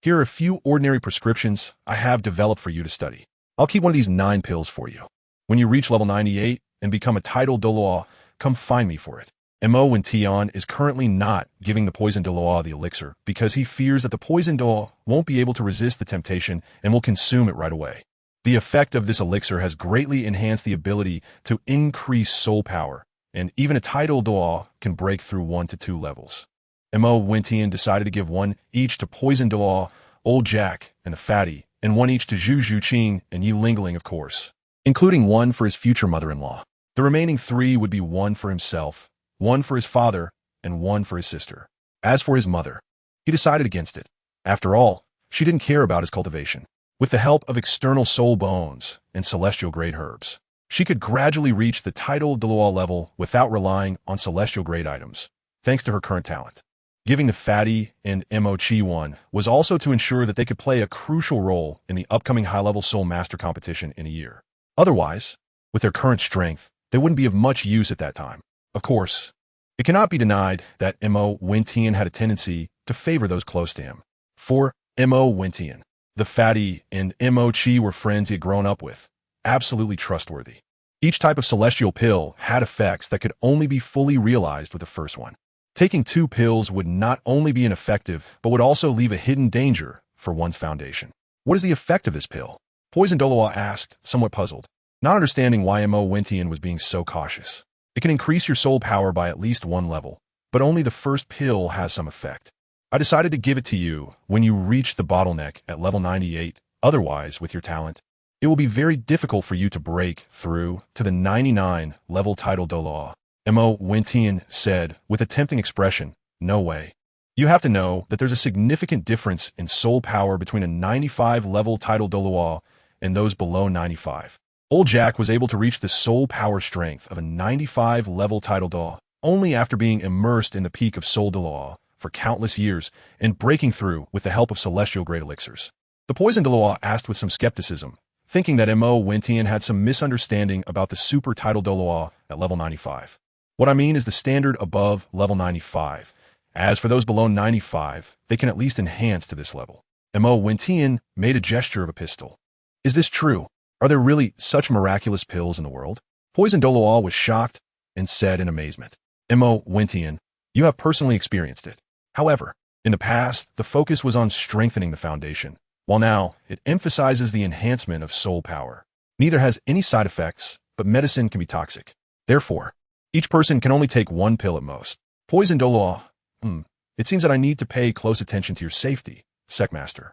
Here are a few ordinary prescriptions I have developed for you to study. I'll keep one of these 9 pills for you. When you reach level 98 and become a titled Douluo, come find me for it. Mo Wen-Tian is currently not giving the poisoned Douluo the elixir because he fears that the poisoned Douluo won't be able to resist the temptation and will consume it right away. The effect of this elixir has greatly enhanced the ability to increase soul power, and even a titled Douluo can break through 1 to 2 levels. Mo Wen-Tian decided to give 1 each to poisoned Douluo, Old Jack, and the Fatty, and 1 each to Zhu Zhuqing and Yi Lingling, of course, including 1 for his future mother-in-law. The remaining 3 would be 1 for himself, 1 for his father, and 1 for his sister. As for his mother, he decided against it. After all, she didn't care about his cultivation. With the help of external soul bones and celestial-grade herbs, she could gradually reach the titled Douluo level without relying on celestial-grade items, thanks to her current talent. Giving the Fatty and Mo Chi 1 was also to ensure that they could play a crucial role in the upcoming high-level Soul Master competition in a year. Otherwise, with their current strength, they wouldn't be of much use at that time. Of course, it cannot be denied that Mo Wen-Tian had a tendency to favor those close to him. For Mo Wen-Tian, the Fatty and Mo Chi were friends he had grown up with, absolutely trustworthy. Each type of celestial pill had effects that could only be fully realized with the first one. Taking 2 pills would not only be ineffective, but would also leave a hidden danger for one's foundation. What is the effect of this pill? Poisoned Douluo asked, somewhat puzzled, not understanding why Mo Wen-Tian was being so cautious. It can increase your soul power by at least 1 level, but only the first pill has some effect. I decided to give it to you when you reach the bottleneck at level 98. Otherwise, with your talent, it will be very difficult for you to break through to the 99 level title Douluo. Mo Wen-Tian said with a tempting expression, no way. You have to know that there's a significant difference in soul power between a 95 level title Douluo and those below 95. Old Jack was able to reach the soul power strength of a 95 level title Douluo only after being immersed in the peak of soul Douluo for countless years and breaking through with the help of celestial grade elixirs. The poisoned Douluo asked with some skepticism, thinking that Mo Wen-Tian had some misunderstanding about the super title Douluo at level 95. What I mean is the standard above level 95. As for those below 95, they can at least enhance to this level. Mo Wen-Tian made a gesture of a pistol. Is this true? Are there really such miraculous pills in the world? Poisoned Douluo was shocked and said in amazement, Mo Wen-Tian, you have personally experienced it. However, in the past, the focus was on strengthening the foundation, while now it emphasizes the enhancement of soul power. Neither has any side effects, but medicine can be toxic. Therefore, each person can only take 1 pill at most. Poisoned Douluo, it seems that I need to pay close attention to your safety, Secmaster.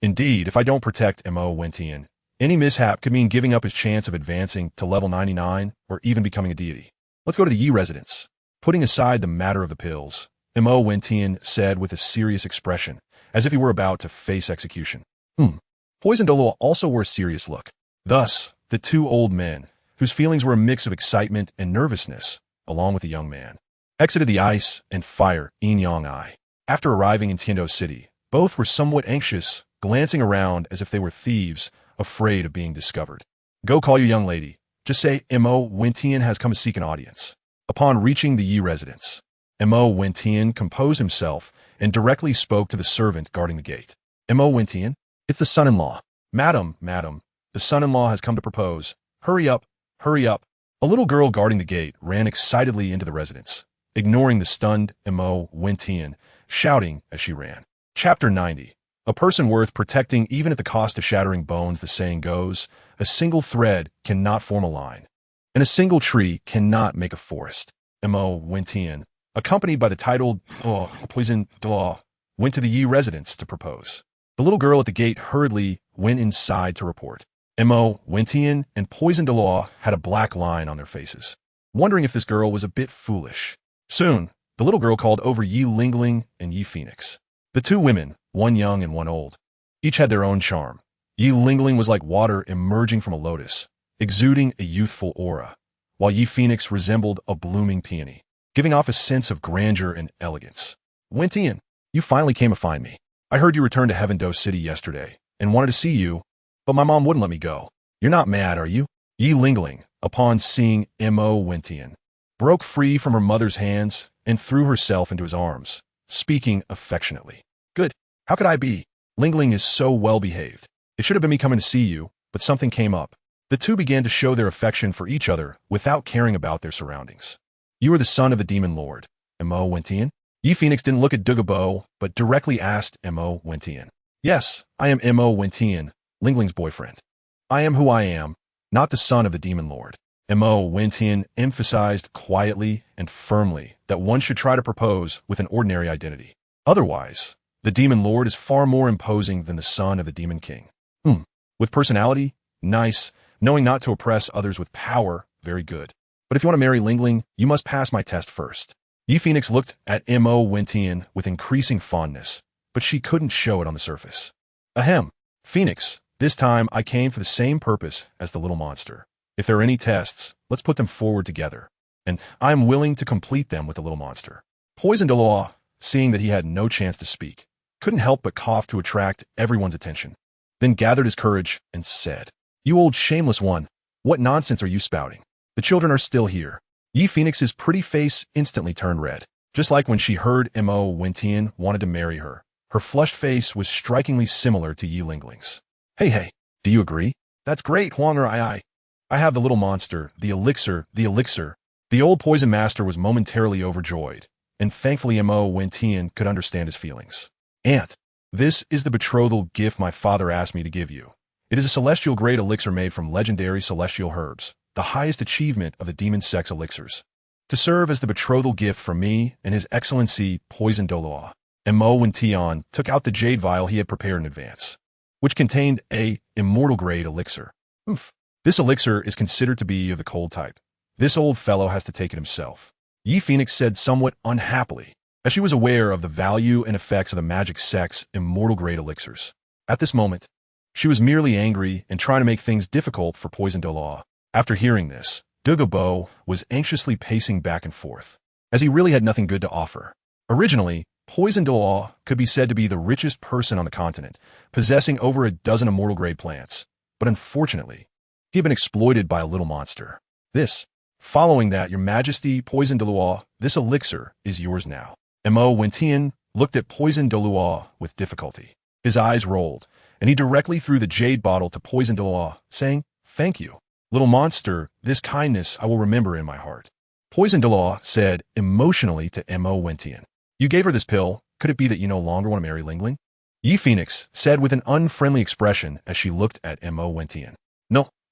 Indeed, if I don't protect Mo Wen-Tian, any mishap could mean giving up his chance of advancing to level 99 or even becoming a deity. Let's go to the Yi residence. Putting aside the matter of the pills, Mo Wen-Tian said with a serious expression, as if he were about to face execution. Poisoned Douluo also wore a serious look. Thus, the 2 old men, whose feelings were a mix of excitement and nervousness, along with the young man, exited the ice and fire yin-yang eye. After arriving in Tiando City, both were somewhat anxious, glancing around as if they were thieves, afraid of being discovered. Go call your young lady. Just say Mo Wen-Tian has come to seek an audience. Upon reaching the Yi residence, Mo Wen-Tian composed himself and directly spoke to the servant guarding the gate. Mo Wen-Tian, it's the son-in-law. Madam, the son-in-law has come to propose. Hurry up, hurry up. A little girl guarding the gate ran excitedly into the residence, ignoring the stunned Mo Wen-Tian, shouting as she ran. Chapter 90. A person worth protecting even at the cost of shattering bones, the saying goes. A single thread cannot form a line, and a single tree cannot make a forest. Mo Wentian, accompanied by the titled Poison Douluo, went to the Yi residence to propose. The little girl at the gate hurriedly went inside to report. Mo Wentian and Poison Douluo had a black line on their faces, wondering if this girl was a bit foolish. Soon, the little girl called over Yi Lingling and Yi Phoenix. The two women, one young and one old, each had their own charm. Yi Lingling was like water emerging from a lotus, exuding a youthful aura, while Yi Phoenix resembled a blooming peony, giving off a sense of grandeur and elegance. Wentian, you finally came to find me. I heard you returned to Heaven Do City yesterday and wanted to see you, but my mom wouldn't let me go. You're not mad, are you? Yi Lingling, upon seeing Mo Wentian, broke free from her mother's hands and threw herself into his arms, speaking affectionately. Good. How could I be? Lingling is so well-behaved. It should have been me coming to see you, but something came up. The two began to show their affection for each other without caring about their surroundings. You are the son of the demon lord, Mo Wentian? Yi Phoenix didn't look at Douluo, but directly asked Mo Wentian. Yes, I am Mo Wentian, Lingling's boyfriend. I am who I am, not the son of the demon lord. Mo Wentian emphasized quietly and firmly that one should try to propose with an ordinary identity. Otherwise, the demon lord is far more imposing than the son of the demon king. With personality, nice. Knowing not to oppress others with power, very good. But if you want to marry Lingling, you must pass my test first. Yi Phoenix looked at Mo Wentian with increasing fondness, but she couldn't show it on the surface. Ahem, Phoenix, this time I came for the same purpose as the little monster. If there are any tests, let's put them forward together, and I am willing to complete them with the little monster. Poison Douluo, seeing that he had no chance to speak, couldn't help but cough to attract everyone's attention, then gathered his courage and said, You old shameless one, what nonsense are you spouting? The children are still here. Yi Phoenix's pretty face instantly turned red, just like when she heard Mo Wentian wanted to marry her. Her flushed face was strikingly similar to Yi Lingling's. Hey, do you agree? That's great, Huanger I have the little monster, the elixir. The old poison master was momentarily overjoyed, and thankfully Mo Wentian could understand his feelings. Aunt, this is the betrothal gift my father asked me to give you. It is a celestial grade elixir made from legendary celestial herbs, the highest achievement of the demon sex elixirs, to serve as the betrothal gift from me and His Excellency Poison Douluo. And Mo Wentian took out the jade vial he had prepared in advance, which contained a immortal grade elixir. This elixir is considered to be of the cold type. This old fellow has to take it himself. Yi Phoenix said somewhat unhappily, as she was aware of the value and effects of the magic sex immortal grade elixirs. At this moment, she was merely angry and trying to make things difficult for Poison Douluo. After hearing this, Douluo was anxiously pacing back and forth, as he really had nothing good to offer. Originally, Poison Douluo could be said to be the richest person on the continent, possessing over a dozen immortal grade plants, but unfortunately, he had been exploited by a little monster. Following that, Your Majesty, Poison Douluo, this elixir is yours now. Mo Wentian looked at Poison Douluo with difficulty. His eyes rolled, and he directly threw the jade bottle to Poison Douluo, saying, Thank you. Little monster, this kindness I will remember in my heart. Poison Douluo said emotionally to Mo Wentian. You gave her this pill. Could it be that you no longer want to marry Lingling? Yi Phoenix said with an unfriendly expression as she looked at Mo Wentian.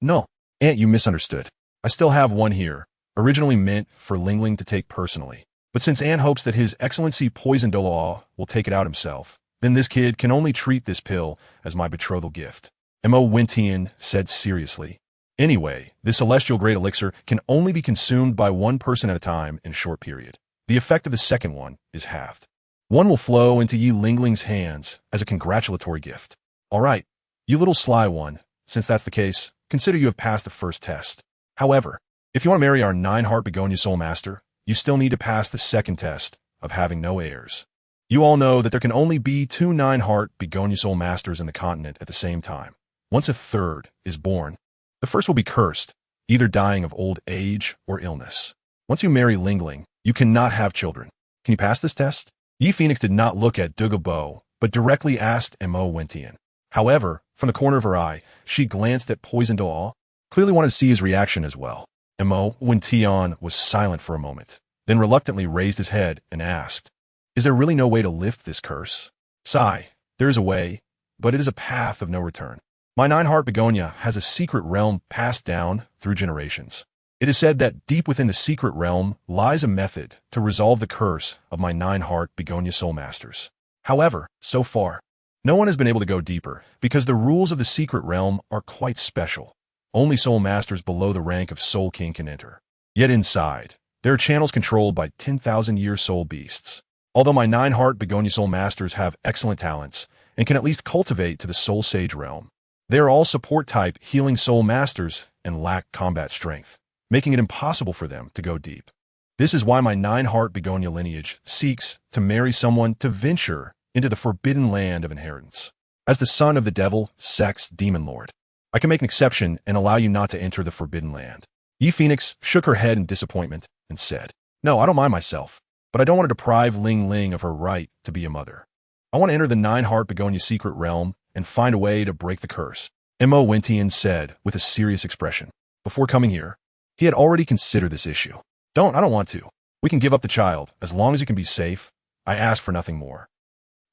No, Aunt, you misunderstood. I still have one here, originally meant for Lingling to take personally. But since Aunt hopes that His Excellency Poison Douluo will take it out himself, then this kid can only treat this pill as my betrothal gift. Mo Wentian said seriously. Anyway, this celestial grade elixir can only be consumed by one person at a time in a short period. The effect of the second one is halved. One will flow into Yi Lingling's hands as a congratulatory gift. All right, you little sly one, since that's the case, consider you have passed the first test. However, if you want to marry our 9-heart Begonia Soul Master, you still need to pass the second test of having no heirs. You all know that there can only be 2 9-heart Begonia Soul Masters in the continent at the same time. Once a third is born, the first will be cursed, either dying of old age or illness. Once you marry Lingling, you cannot have children. Can you pass this test? Yi Phoenix did not look at Douluo, but directly asked Mo Wentian. However, from the corner of her eye, she glanced at Poison Douluo, clearly wanted to see his reaction as well. Mo Wentian was silent for a moment, then reluctantly raised his head and asked, Is there really no way to lift this curse? Sigh, there is a way, but it is a path of no return. My nine-heart begonia has a secret realm passed down through generations. It is said that deep within the secret realm lies a method to resolve the curse of my nine-heart begonia soul masters. However, so far, no one has been able to go deeper because the rules of the secret realm are quite special. Only soul masters below the rank of Soul King can enter. Yet inside, there are channels controlled by 10,000-year soul beasts. Although my nine-heart begonia soul masters have excellent talents and can at least cultivate to the soul sage realm, they are all support-type healing soul masters and lack combat strength, making it impossible for them to go deep. This is why my nine-heart begonia lineage seeks to marry someone to venture into the forbidden land of inheritance. As the son of the devil, sex, demon lord, I can make an exception and allow you not to enter the forbidden land. Yi Phoenix shook her head in disappointment and said, No, I don't mind myself, but I don't want to deprive Ling Ling of her right to be a mother. I want to enter the nine-heart begonia secret realm and find a way to break the curse, Mo Wentian said with a serious expression. Before coming here, he had already considered this issue. I don't want to. We can give up the child, as long as you can be safe. I ask for nothing more.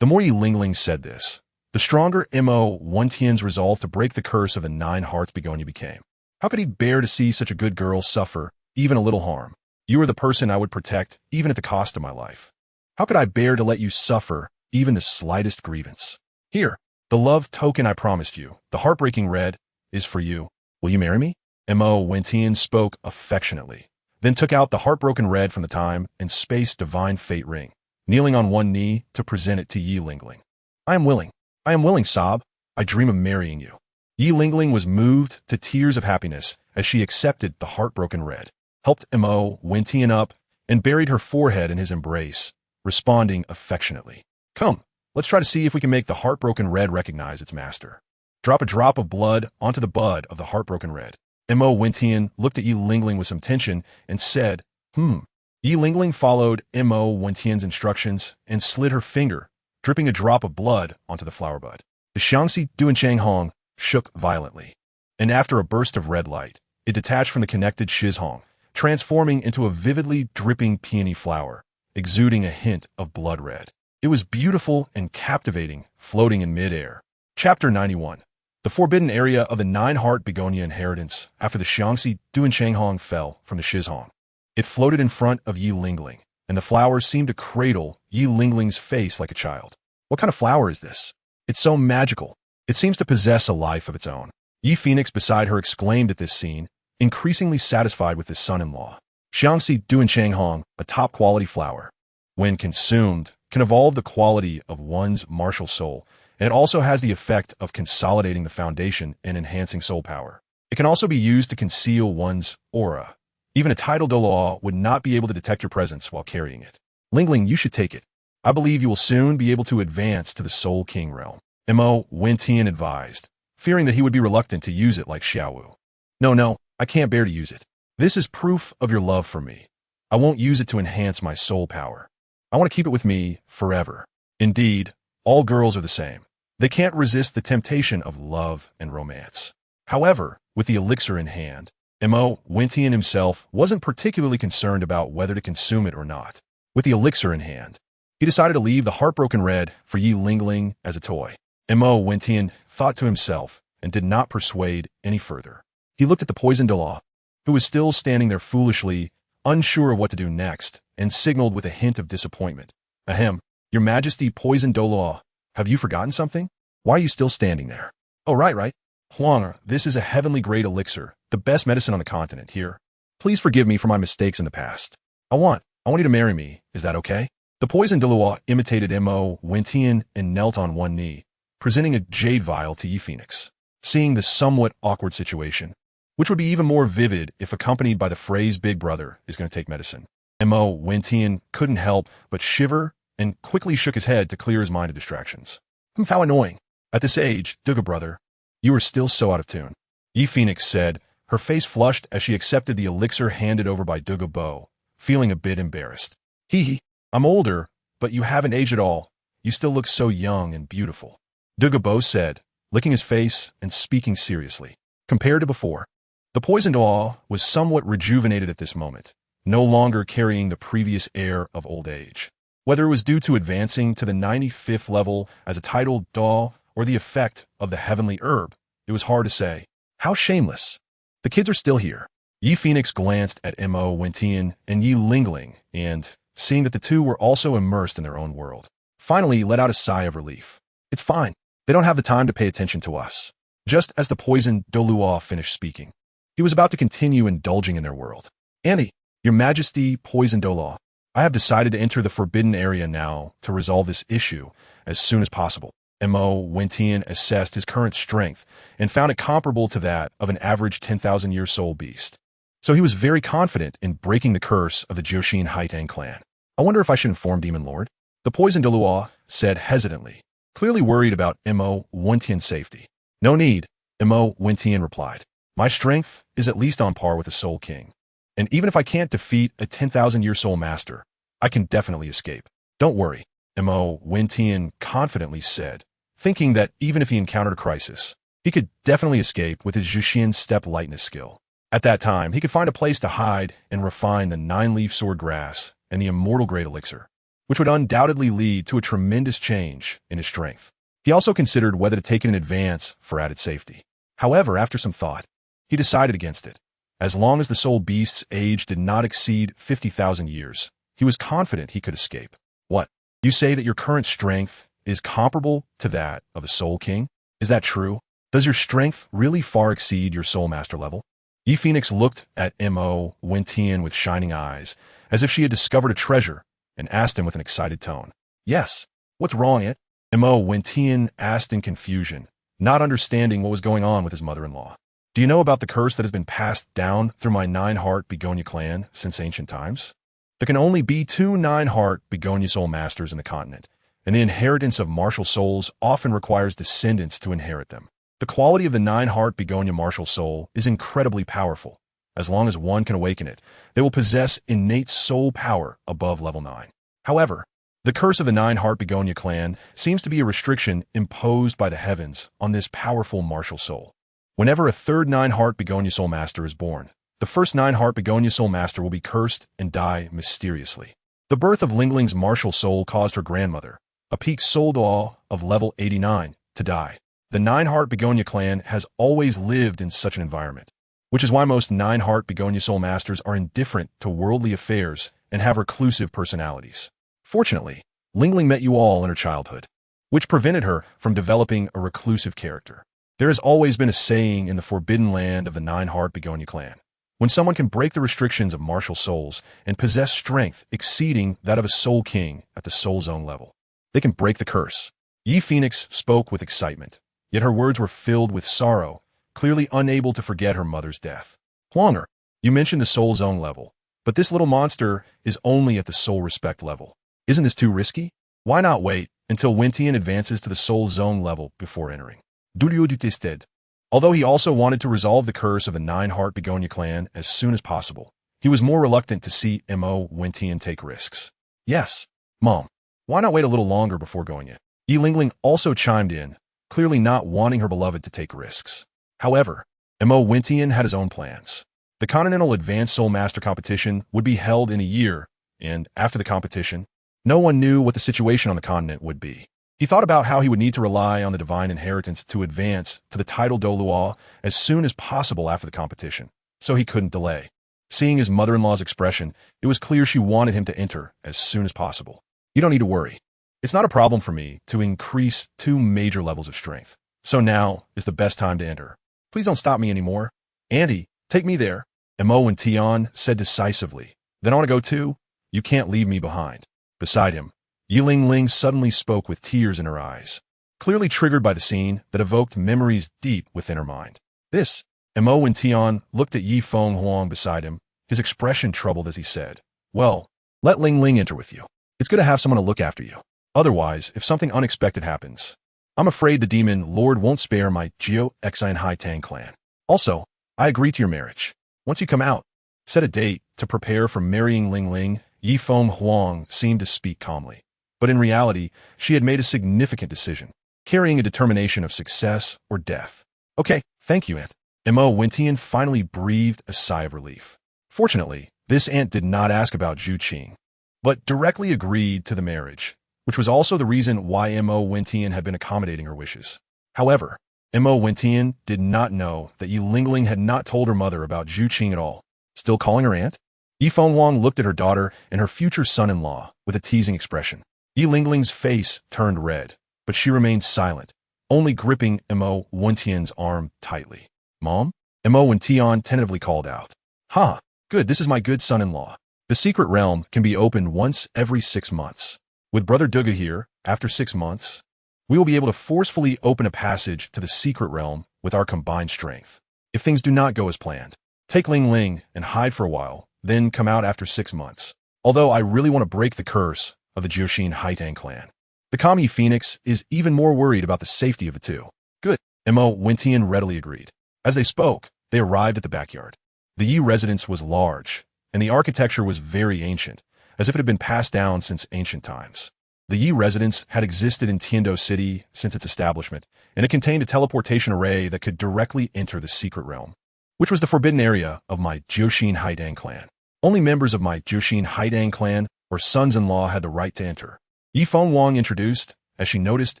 The more Yi Lingling said this, the stronger Mo Wentian's resolve to break the curse of the nine hearts begonia became. How could he bear to see such a good girl suffer even a little harm? You are the person I would protect, even at the cost of my life. How could I bear to let you suffer even the slightest grievance? Here, the love token I promised you, the heartbreaking red, is for you. Will you marry me? Mo Wentian spoke affectionately, then took out the heartbroken red from the time and space divine fate ring, kneeling on one knee to present it to Yi Lingling. I am willing, sob. I dream of marrying you. Yi Lingling was moved to tears of happiness as she accepted the heartbroken red, helped Mo Wentian up, and buried her forehead in his embrace, responding affectionately. Come, let's try to see if we can make the heartbroken red recognize its master. Drop a drop of blood onto the bud of the heartbroken red. Mo Wentian looked at Yi Lingling with some tension and said, Yi Lingling followed Mo Wentian's instructions and slid her finger, dripping a drop of blood onto the flower bud. The Xiangxi Duanchang Hong shook violently, and after a burst of red light, it detached from the connected Shiz Hong, transforming into a vividly dripping peony flower, exuding a hint of blood red. It was beautiful and captivating, floating in mid-air. Chapter 91. The forbidden area of the nine-heart begonia inheritance after the Xiangxi Duanchang Hong fell from the Shiz Hong. It floated in front of Yi Lingling, and the flower seemed to cradle Yi Lingling's face like a child. What kind of flower is this? It's so magical. It seems to possess a life of its own. Yi Phoenix beside her exclaimed at this scene, increasingly satisfied with his son-in-law. Xiangxi Duanchang Hong, a top-quality flower, when consumed, can evolve the quality of one's martial soul, and it also has the effect of consolidating the foundation and enhancing soul power. It can also be used to conceal one's aura. Even a title Douluo would not be able to detect your presence while carrying it. Lingling, you should take it. I believe you will soon be able to advance to the Soul King realm. Mo Wentian advised, fearing that he would be reluctant to use it like Xiaowu. No, I can't bear to use it. This is proof of your love for me. I won't use it to enhance my soul power. I want to keep it with me forever. Indeed, all girls are the same. They can't resist the temptation of love and romance. However, with the elixir in hand, Mo Wentian himself wasn't particularly concerned about whether to consume it or not. With the elixir in hand, he decided to leave the heartbroken red for Yi Lingling as a toy. Mo Wentian thought to himself and did not persuade any further. He looked at the poisoned Douluo, who was still standing there foolishly, unsure of what to do next, and signaled with a hint of disappointment. Ahem, Your Majesty, poisoned Douluo, have you forgotten something? Why are you still standing there? Oh, right. Huang, this is a heavenly grade elixir, the best medicine on the continent. Here, please forgive me for my mistakes in the past. I want you to marry me. Is that okay? The poisoned Douluo imitated Mo Wentian and knelt on one knee, presenting a jade vial to Yi Phoenix. Seeing the somewhat awkward situation, which would be even more vivid if accompanied by the phrase Big Brother is going to take medicine, Mo Wentian couldn't help but shiver and quickly shook his head to clear his mind of distractions. How annoying. At this age, Duga brother, you are still so out of tune. Yi Phoenix said, her face flushed as she accepted the elixir handed over by Duga Bo, feeling a bit embarrassed. I'm older, but you haven't aged at all. You still look so young and beautiful. Duga Bo said, licking his face and speaking seriously. Compared to before, the poisoned Douluo was somewhat rejuvenated at this moment, no longer carrying the previous air of old age. Whether it was due to advancing to the 95th level as a titled Doll or the effect of the heavenly herb? It was hard to say. How shameless. The kids are still here. Yi Phoenix glanced at Mo Wentian and Yi Lingling, and, seeing that the two were also immersed in their own world, finally let out a sigh of relief. It's fine. They don't have the time to pay attention to us. Just as the poisoned Douluo finished speaking, he was about to continue indulging in their world. Annie, Your Majesty, poisoned Douluo, I have decided to enter the forbidden area now to resolve this issue as soon as possible. Mo Wentian assessed his current strength and found it comparable to that of an average 10,000-year soul beast. So he was very confident in breaking the curse of the Jiuxin Haitang clan. I wonder if I should inform Demon Lord? The poisoned Douluo said hesitantly, clearly worried about Mo Wentian's safety. No need, Mo Wentian replied. My strength is at least on par with the Soul King. And even if I can't defeat a 10,000-year soul master, I can definitely escape. Don't worry, Mo Wentian confidently said, thinking that even if he encountered a crisis, he could definitely escape with his Jiuxian step lightness skill. At that time, he could find a place to hide and refine the 9-leaf sword grass and the immortal great elixir, which would undoubtedly lead to a tremendous change in his strength. He also considered whether to take it in advance for added safety. However, after some thought, he decided against it. As long as the soul beast's age did not exceed 50,000 years, he was confident he could escape. What? You say that your current strength is comparable to that of a Soul King? Is that true? Does your strength really far exceed your Soul Master level? Yi Phoenix looked at Mo Wentian with shining eyes, as if she had discovered a treasure, and asked him with an excited tone. Yes. What's wrong, it? Mo Wentian asked in confusion, not understanding what was going on with his mother-in-law. Do you know about the curse that has been passed down through my 9-heart Begonia clan since ancient times? There can only be 2 9-heart Begonia soul masters in the continent, and the inheritance of martial souls often requires descendants to inherit them. The quality of the 9-heart Begonia martial soul is incredibly powerful. As long as one can awaken it, they will possess innate soul power above level 9. However, the curse of the 9-heart Begonia clan seems to be a restriction imposed by the heavens on this powerful martial soul. Whenever a third 9-heart Begonia soul master is born, the first 9-heart Begonia soul master will be cursed and die mysteriously. The birth of Lingling's martial soul caused her grandmother, a peak soul Douluo of level 89, to die. The 9-heart Begonia clan has always lived in such an environment, which is why most 9-heart Begonia soul masters are indifferent to worldly affairs and have reclusive personalities. Fortunately, Lingling met you all in her childhood, which prevented her from developing a reclusive character. There has always been a saying in the forbidden land of the 9-heart Begonia clan. When someone can break the restrictions of martial souls and possess strength exceeding that of a Soul King at the Soul Zone level, they can break the curse. Yi Phoenix spoke with excitement, yet her words were filled with sorrow, clearly unable to forget her mother's death. Huanger, you mentioned the Soul Zone level, but this little monster is only at the Soul Respect level. Isn't this too risky? Why not wait until Wentian advances to the Soul Zone level before entering? Douluo detested. Although he also wanted to resolve the curse of the 9-heart Begonia clan as soon as possible, he was more reluctant to see Mo Wentian take risks. Yes, Mom. Why not wait a little longer before going in? Yi Lingling also chimed in, clearly not wanting her beloved to take risks. However, Mo Wentian had his own plans. The Continental Advanced Soul Master competition would be held in a year, and after the competition, no one knew what the situation on the continent would be. He thought about how he would need to rely on the divine inheritance to advance to the title Douluo as soon as possible after the competition, so he couldn't delay. Seeing his mother-in-law's expression, it was clear she wanted him to enter as soon as possible. You don't need to worry. It's not a problem for me to increase 2 major levels of strength, so now is the best time to enter. Please don't stop me anymore. Andy, take me there, Mo Wentian said decisively. Then I want to go too. You can't leave me behind. Beside him, Yi Lingling suddenly spoke with tears in her eyes, clearly triggered by the scene that evoked memories deep within her mind. This, Mo Wentian looked at Yi Feng Huang beside him, his expression troubled as he said, Well, let Lingling enter with you. It's good to have someone to look after you. Otherwise, if something unexpected happens, I'm afraid the Demon Lord won't spare my Jiuxin Haitang clan. Also, I agree to your marriage. Once you come out, set a date to prepare for marrying Lingling. Yi Feng Huang seemed to speak calmly, but in reality, she had made a significant decision, carrying a determination of success or death. Okay, thank you, Aunt. Mo Wentian finally breathed a sigh of relief. Fortunately, this aunt did not ask about Zhu Qing, but directly agreed to the marriage, which was also the reason why Mo Wentian had been accommodating her wishes. However, Mo Wentian did not know that Yi Lingling had not told her mother about Zhu Qing at all. Still calling her aunt? Yi Fengwang looked at her daughter and her future son-in-law with a teasing expression. Yi Lingling's face turned red, but she remained silent, only gripping Mo Wentian's arm tightly. Mom? Mo Wentian tentatively called out. Ha! Good, this is my good son-in-law. The secret realm can be opened once every 6 months. With Brother Douluo here, after 6 months, we will be able to forcefully open a passage to the secret realm with our combined strength. If things do not go as planned, take Ling Ling and hide for a while, then come out after 6 months. Although I really want to break the curse of the Jiuxin Haitang clan. The Kami Phoenix is even more worried about the safety of the two. Good. Mo Wentian readily agreed. As they spoke, they arrived at the backyard. The Yi residence was large, and the architecture was very ancient, as if it had been passed down since ancient times. The Yi residence had existed in Tiando City since its establishment, and it contained a teleportation array that could directly enter the secret realm, which was the forbidden area of my Jiuxin Haidang clan. Only members of my Jiuxin Haidang clan or sons-in-law had the right to enter. Yi Fengwang introduced, as she noticed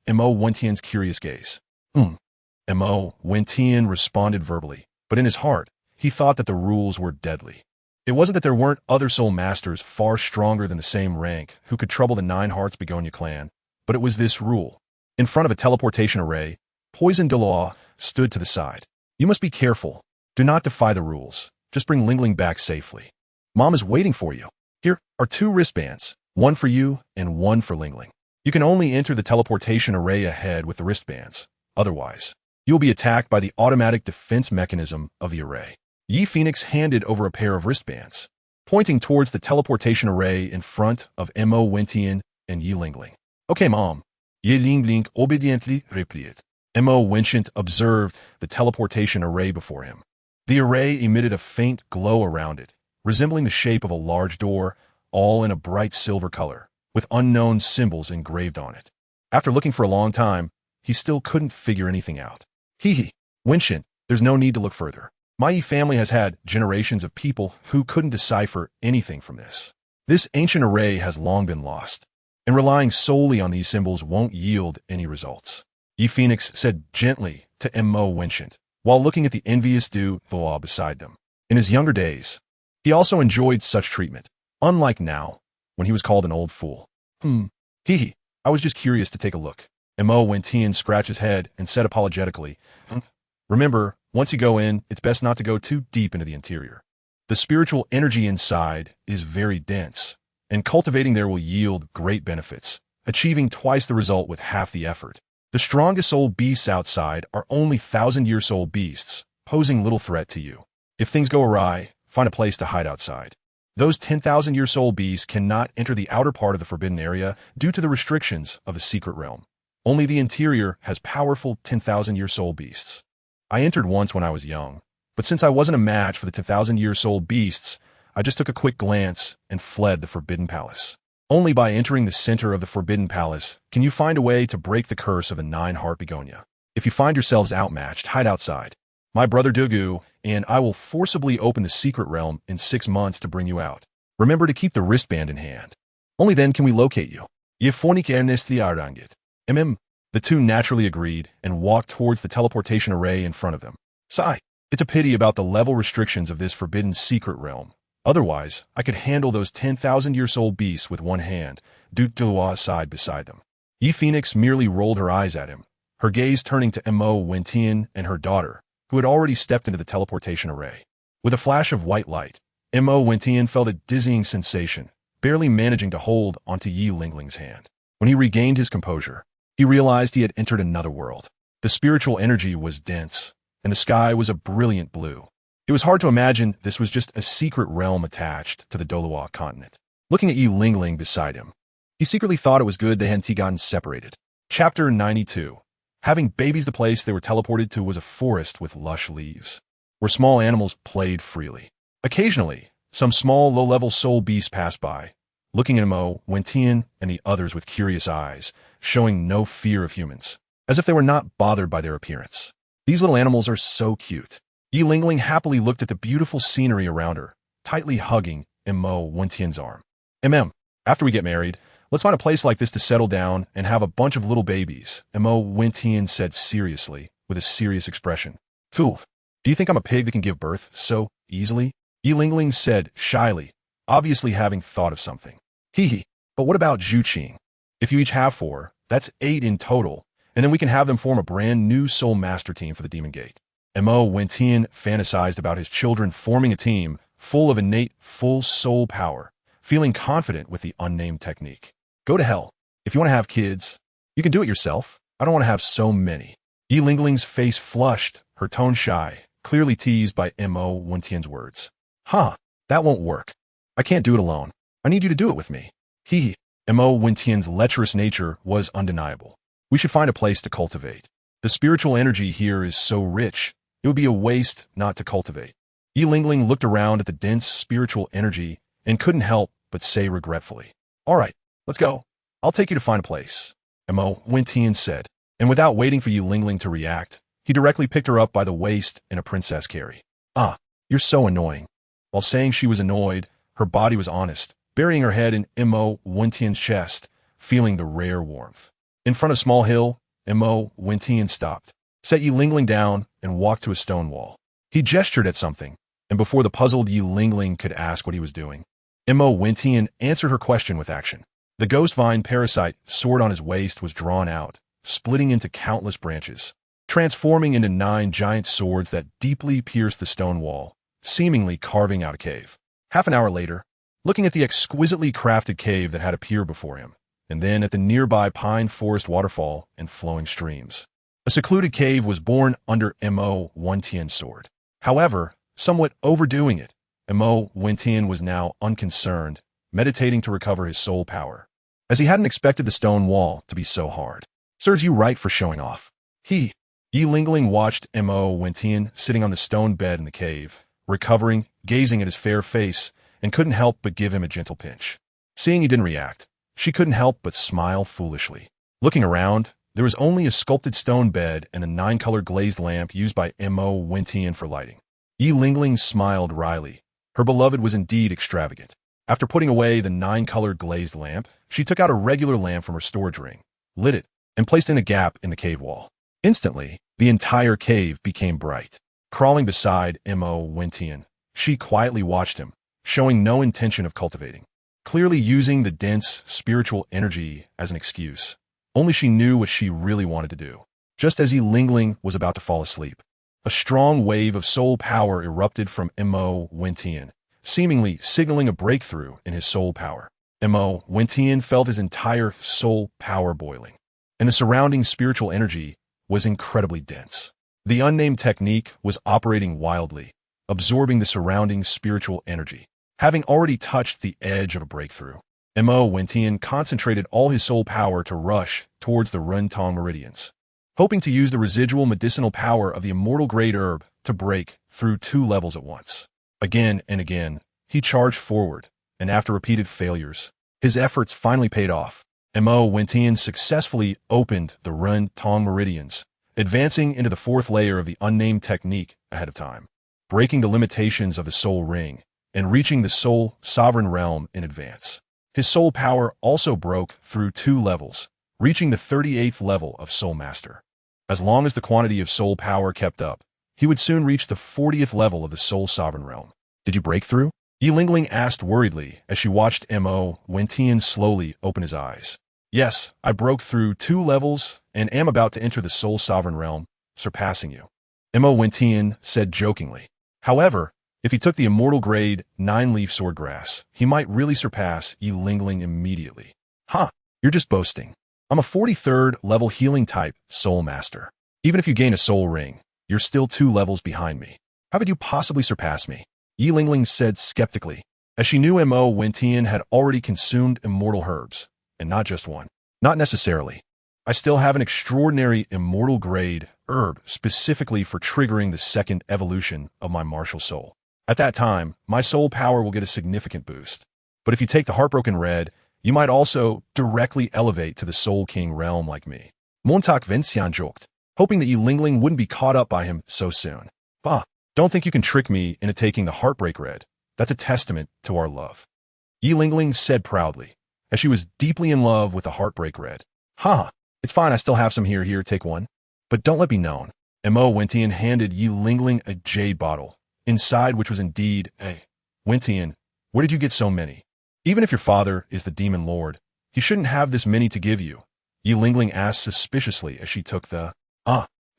Mo Wentian's curious gaze. Mo Wentian responded verbally, but in his heart, he thought that the rules were deadly. It wasn't that there weren't other soul masters far stronger than the same rank who could trouble the Nine Hearts Begonia clan, but it was this rule. In front of a teleportation array, Poison Douluo stood to the side. You must be careful. Do not defy the rules. Just bring Lingling back safely. Mom is waiting for you. Here are 2 wristbands, one for you and one for Lingling. You can only enter the teleportation array ahead with the wristbands. Otherwise, you will be attacked by the automatic defense mechanism of the array. Yi Phoenix handed over a pair of wristbands, pointing towards the teleportation array in front of Mo Wentian and Yi Lingling. Okay, Mom. Yi Lingling obediently replied. Mo Wentian observed the teleportation array before him. The array emitted a faint glow around it, resembling the shape of a large door, all in a bright silver color, with unknown symbols engraved on it. After looking for a long time, he still couldn't figure anything out. Wentian, there's no need to look further. My Yi family has had generations of people who couldn't decipher anything from this. This ancient array has long been lost, and relying solely on these symbols won't yield any results. Yi Phoenix said gently to Mo Wentian, while looking at the envious Douluo beside them. In his younger days, he also enjoyed such treatment, unlike now, when he was called an old fool. I was just curious to take a look. Mo Wentian scratched his head and said apologetically, Remember, once you go in, it's best not to go too deep into the interior. The spiritual energy inside is very dense, and cultivating there will yield great benefits, achieving twice the result with half the effort. The strongest soul beasts outside are only 1,000-year soul beasts, posing little threat to you. If things go awry, find a place to hide outside. Those 10,000-year soul beasts cannot enter the outer part of the forbidden area due to the restrictions of the secret realm. Only the interior has powerful 10,000-year soul beasts. I entered once when I was young, but since I wasn't a match for the 10,000-year soul beasts, I just took a quick glance and fled the Forbidden Palace. Only by entering the center of the Forbidden Palace can you find a way to break the curse of the Nine-Heart Begonia. If you find yourselves outmatched, hide outside. My brother Douluo and I will forcibly open the secret realm in 6 months to bring you out. Remember to keep the wristband in hand. Only then can we locate you. The two naturally agreed and walked towards the teleportation array in front of them. Sigh. It's a pity about the level restrictions of this forbidden secret realm. Otherwise, I could handle those 10,000-year soul beasts with one hand, Douluo sighed beside them. Yi Phoenix merely rolled her eyes at him, her gaze turning to Mo Wentian and her daughter, who had already stepped into the teleportation array. With a flash of white light, Mo Wentian felt a dizzying sensation, barely managing to hold onto Yi Lingling's hand. When he regained his composure, he realized he had entered another world. The spiritual energy was dense, and the sky was a brilliant blue. It was hard to imagine this was just a secret realm attached to the Douluo continent. Looking at Yi Lingling beside him, he secretly thought it was good they hadn't gotten separated. Chapter 92. Having babies, the place they were teleported to was a forest with lush leaves, where small animals played freely. Occasionally, some small, low-level soul beasts passed by, looking at Mo Wentian and the others with curious eyes, showing no fear of humans, as if they were not bothered by their appearance. These little animals are so cute. Yi Lingling happily looked at the beautiful scenery around her, tightly hugging Mo Wentian's arm. After we get married, Let's find a place like this to settle down and have a bunch of little babies, Mo Wentian said seriously, with a serious expression. Phew, do you think I'm a pig that can give birth so easily? Yi Lingling said shyly, obviously having thought of something. Hee hee, but what about Zhu Qing? If you each have 4, that's 8 in total, and then we can have them form a brand new soul master team for the Demon Gate. Mo Wentian fantasized about his children forming a team full of innate full soul power, feeling confident with the unnamed technique. Go to hell. If you want to have kids, you can do it yourself. I don't want to have so many. Yi Lingling's face flushed, her tone shy, clearly teased by Mo Wentian's words. Huh, that won't work. I can't do it alone. I need you to do it with me. Hee. Mo Wentian's lecherous nature was undeniable. We should find a place to cultivate. The spiritual energy here is so rich, it would be a waste not to cultivate. Yi Lingling looked around at the dense spiritual energy and couldn't help but say regretfully, all right, let's go. I'll take you to find a place, Mo Wentian said, and without waiting for Yi Lingling to react, he directly picked her up by the waist in a princess carry. Ah, you're so annoying. While saying she was annoyed, her body was honest, burying her head in Mo Wentian's chest, feeling the rare warmth. In front of a small hill, Mo Wentian stopped, set Yi Lingling down, and walked to a stone wall. He gestured at something, and before the puzzled Yi Lingling could ask what he was doing, Mo Wentian answered her question with action. The ghost vine parasite sword on his waist was drawn out, splitting into countless branches, transforming into 9 giant swords that deeply pierced the stone wall, seemingly carving out a cave. Half an hour later, looking at the exquisitely crafted cave that had appeared before him, and then at the nearby pine forest waterfall and flowing streams. A secluded cave was born under Mo Wentian's sword. However, somewhat overdoing it, Mo Wentian was now unconcerned, meditating to recover his soul power, as he hadn't expected the stone wall to be so hard. Serves you right for showing off. Yi Lingling watched Mo Wentian sitting on the stone bed in the cave, recovering, gazing at his fair face, and couldn't help but give him a gentle pinch. Seeing he didn't react, she couldn't help but smile foolishly. Looking around, there was only a sculpted stone bed and a 9-color glazed lamp used by Mo Wentian for lighting. Yi Lingling smiled wryly. Her beloved was indeed extravagant. After putting away the 9-color glazed lamp, she took out a regular lamp from her storage ring, lit it, and placed in a gap in the cave wall. Instantly, the entire cave became bright. Crawling beside Mo Wentian, she quietly watched him, showing no intention of cultivating, clearly using the dense spiritual energy as an excuse. Only she knew what she really wanted to do. Just as Yi Lingling was about to fall asleep, a strong wave of soul power erupted from Mo Wentian, seemingly signaling a breakthrough in his soul power. Mo Wentian felt his entire soul power boiling, and the surrounding spiritual energy was incredibly dense. The unnamed technique was operating wildly, absorbing the surrounding spiritual energy. Having already touched the edge of a breakthrough, Mo Wentian concentrated all his soul power to rush towards the Runtong meridians, hoping to use the residual medicinal power of the immortal great herb to break through 2 levels at once. Again and again, he charged forward, and after repeated failures, his efforts finally paid off. Mo Wentian successfully opened the Runtong meridians, advancing into the 4th layer of the unnamed technique ahead of time, breaking the limitations of the soul ring, and reaching the soul sovereign realm in advance. His soul power also broke through 2 levels, reaching the 38th level of Soul Master. As long as the quantity of soul power kept up, he would soon reach the 40th level of the Soul Sovereign Realm. Did you break through? Yi Lingling asked worriedly as she watched Mo Wentian slowly open his eyes. Yes, I broke through 2 levels and am about to enter the Soul Sovereign Realm, surpassing you, Mo Wentian said jokingly. However, if he took the immortal grade 9-leaf swordgrass, he might really surpass Yi Lingling immediately. Huh, you're just boasting. I'm a 43rd level healing type soul master. Even if you gain a soul ring, you're still 2 levels behind me. How could you possibly surpass me? Yi Lingling said skeptically, as she knew Mo Wentian had already consumed immortal herbs, and not just one. Not necessarily. I still have an extraordinary immortal grade herb specifically for triggering the 2nd evolution of my martial soul. At that time, my soul power will get a significant boost. But if you take the Heartbroken Red, you might also directly elevate to the Soul King realm like me. Montauk Vincian joked, hoping that Yi Lingling wouldn't be caught up by him so soon. Bah, don't think you can trick me into taking the Heartbreak Red. That's a testament to our love. Yi Lingling said proudly, as she was deeply in love with the heartbreak red. "Ha! It's fine, I still have some here, take one. But don't let me known." Mo Wentian handed Yi Lingling a jade bottle, inside which was indeed a Wentian. "Where did you get so many? Even if your father is the demon lord, he shouldn't have this many to give you." Yi Lingling asked suspiciously as she took the,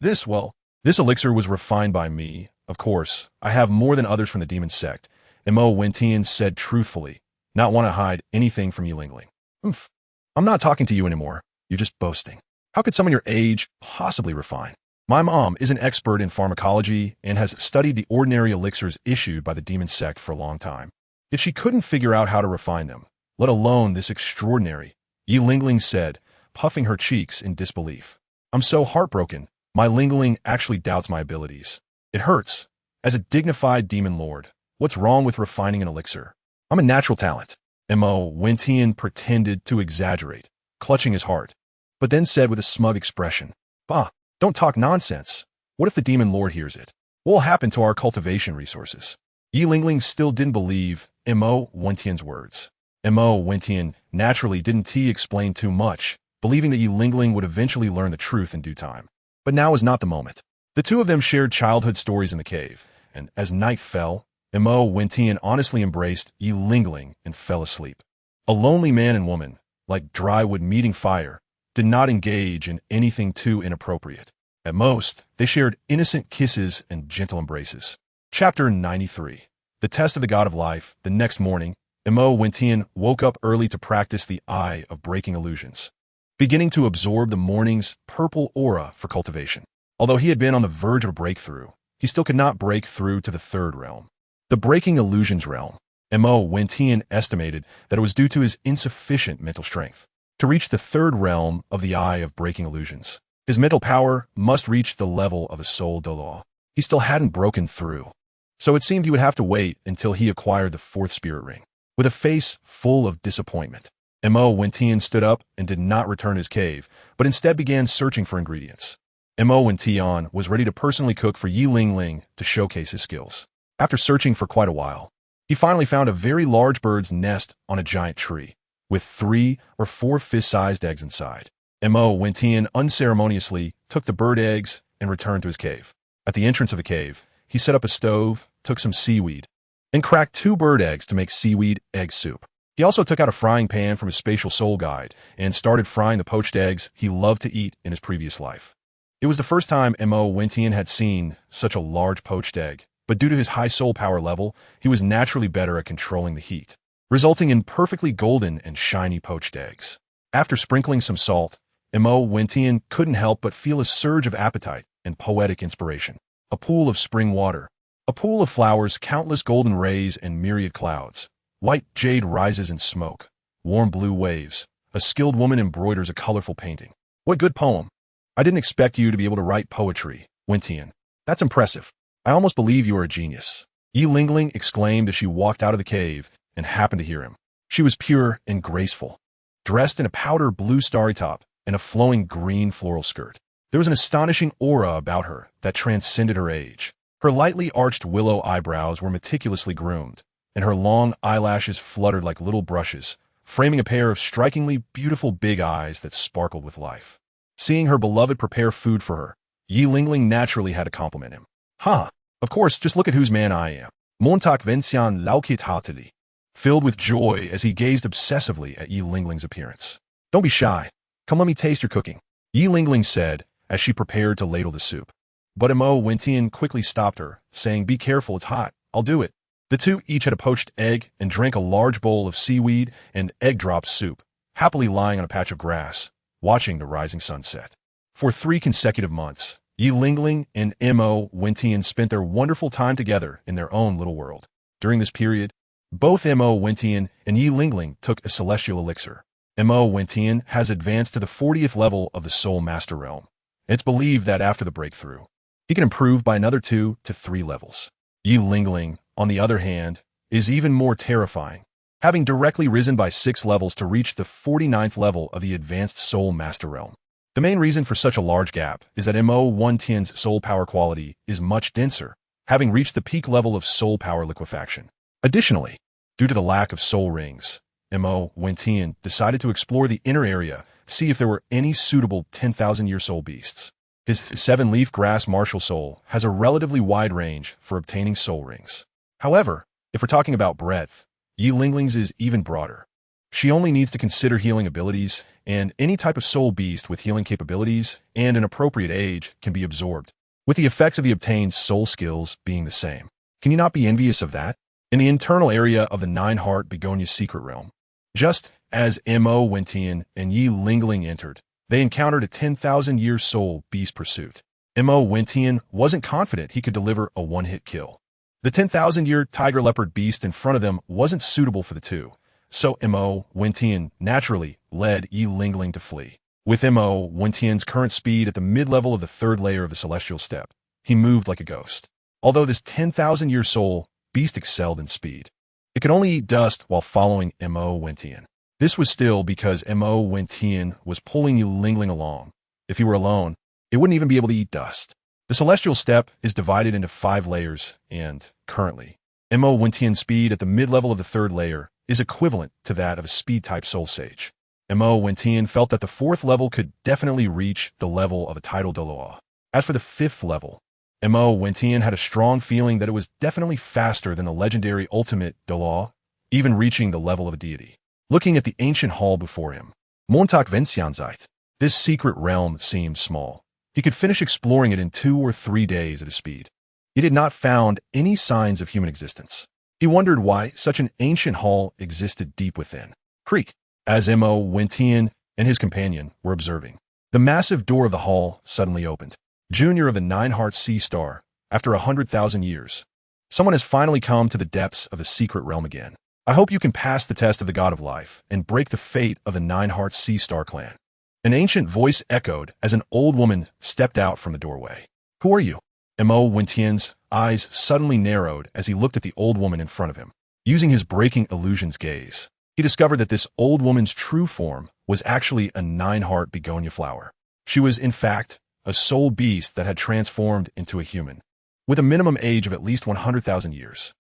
this elixir was refined by me, of course. I have more than others from the demon sect," Mo Wentian said truthfully, not want to hide anything from Yi Lingling. "I'm not talking to you anymore. You're just boasting. How could someone your age possibly refine? My mom is an expert in pharmacology and has studied the ordinary elixirs issued by the demon sect for a long time. Yet she couldn't figure out how to refine them, let alone this extraordinary," Yi Lingling said, puffing her cheeks in disbelief. "I'm so heartbroken. My Lingling actually doubts my abilities. It hurts. As a dignified demon lord, what's wrong with refining an elixir? I'm a natural talent." Mo Wentian pretended to exaggerate, clutching his heart, but then said with a smug expression, "Bah, don't talk nonsense. What if the demon lord hears it? What will happen to our cultivation resources?" Yi Lingling still didn't believe Mo Wentian's words. Mo Wentian naturally didn't explain too much, believing that Yi Lingling would eventually learn the truth in due time. But now was not the moment. The two of them shared childhood stories in the cave, and as night fell, Mo Wentian honestly embraced Yi Lingling and fell asleep. A lonely man and woman, like dry wood meeting fire, did not engage in anything too inappropriate. At most, they shared innocent kisses and gentle embraces. Chapter 93. The Test of the God of Life. The next morning, Mo Wentian woke up early to practice the Eye of Breaking Illusions, beginning to absorb the morning's purple aura for cultivation. Although he had been on the verge of a breakthrough, he still could not break through to the third realm, the Breaking Illusions realm. Mo Wentian estimated that it was due to his insufficient mental strength. To reach the third realm of the Eye of Breaking Illusions, his mental power must reach the level of a soul Douluo. He still hadn't broken through, so it seemed he would have to wait until he acquired the fourth spirit ring. With a face full of disappointment, Mo Wentian stood up and did not return to his cave, but instead began searching for ingredients. Mo Wentian was ready to personally cook for Yi Lingling to showcase his skills. After searching for quite a while, he finally found a very large bird's nest on a giant tree, with 3 or 4 fist-sized eggs inside. Mo Wentian unceremoniously took the bird eggs and returned to his cave. At the entrance of the cave, he set up a stove, took some seaweed, and cracked 2 bird eggs to make seaweed egg soup. He also took out a frying pan from his spatial soul guide and started frying the poached eggs he loved to eat in his previous life. It was the first time Mo Wentian had seen such a large poached egg, but due to his high soul power level, he was naturally better at controlling the heat, resulting in perfectly golden and shiny poached eggs. After sprinkling some salt, Mo Wentian couldn't help but feel a surge of appetite and poetic inspiration. A pool of spring water, a pool of flowers, countless golden rays and myriad clouds. White jade rises in smoke, warm blue waves. A skilled woman embroiders a colorful painting. What good poem. I didn't expect you to be able to write poetry, Wentian. That's impressive. I almost believe you are a genius. Yi Lingling exclaimed as she walked out of the cave and happened to hear him. She was pure and graceful, dressed in a powder blue starry top and a flowing green floral skirt. There was an astonishing aura about her that transcended her age. Her lightly arched willow eyebrows were meticulously groomed, and her long eyelashes fluttered like little brushes, framing a pair of strikingly beautiful big eyes that sparkled with life. Seeing her beloved prepare food for her, Yi Lingling naturally had to compliment him. Of course, just look at whose man I am. Montak Vencian Laukit Hatili, filled with joy as he gazed obsessively at Yi Lingling's appearance. Don't be shy. Come let me taste your cooking, Yi Lingling said as she prepared to ladle the soup. But Mo Wentian quickly stopped her, saying, Be careful, it's hot. I'll do it. The two each had a poached egg and drank a large bowl of seaweed and egg drop soup, happily lying on a patch of grass, watching the rising sunset. For 3 consecutive months, Yi Lingling and Mo Wentian spent their wonderful time together in their own little world. During this period, both Mo Wentian and Yi Lingling took a celestial elixir. Mo Wentian has advanced to the 40th level of the Soul Master Realm. It's believed that after the breakthrough, he can improve by another 2 to 3 levels. Yi Lingling, on the other hand, is even more terrifying, having directly risen by 6 levels to reach the 49th level of the Advanced Soul Master Realm. The main reason for such a large gap is that Mo Wentian's soul power quality is much denser, having reached the peak level of soul power liquefaction. Additionally, due to the lack of soul rings, Mo Wentian decided to explore the inner area, see if there were any suitable 10,000-year soul beasts. His seven-leaf grass MartialSoul has a relatively wide range for obtaining soul rings. However, if we're talking about breadth, Yi Lingling's is even broader. She only needs to consider healing abilities, and any type of soul beast with healing capabilities and an appropriate age can be absorbed, with the effects of the obtained soul skills being the same. Can you not be envious of that? In the internal area of the Nine-Heart Begonia's secret realm, just as Mo Wentian and Yi Lingling entered, they encountered a 10,000-year soul beast pursuit. Mo Wentian wasn't confident he could deliver a one-hit kill. The 10,000-year tiger leopard beast in front of them wasn't suitable for the two, so Mo Wentian naturally led Yi Lingling to flee. With Mo Wentian's current speed at the mid-level of the third layer of the celestial step, he moved like a ghost. Although this 10,000-year soul beast excelled in speed, it could only eat dust while following Mo Wentian. This was still because Mo Wentian was pulling Yi Lingling along. If he were alone, it wouldn't even be able to eat dust. The celestial step is divided into 5 layers, and currently, Mo Wentian's speed at the mid-level of the third layer is equivalent to that of a speed-type soul sage. Mo Wentian felt that the 4th level could definitely reach the level of a tidal Douluo. As for the 5th level, Mo Wentian had a strong feeling that it was definitely faster than the legendary ultimate Douluo, even reaching the level of a deity. Looking at the ancient hall before him, Montak Vencianzite, this secret realm seemed small. He could finish exploring it in 2 or 3 days at a speed. He had not found any signs of human existence. He wondered why such an ancient hall existed deep within. Creak, as Mo Wentian and his companion were observing. The massive door of the hall suddenly opened. Junior of the Nine-Heart Sea Star, after 100,000 years, someone has finally come to the depths of the secret realm again. I hope you can pass the test of the God of Life and break the fate of the Nine-Heart Sea Star clan. An ancient voice echoed as an old woman stepped out from the doorway. Who are you? Mo Wentian's eyes suddenly narrowed as he looked at the old woman in front of him. Using his breaking illusions gaze, he discovered that this old woman's true form was actually a Nine-Heart Begonia flower. She was, in fact, a soul beast that had transformed into a human, with a minimum age of at least 100,000 years.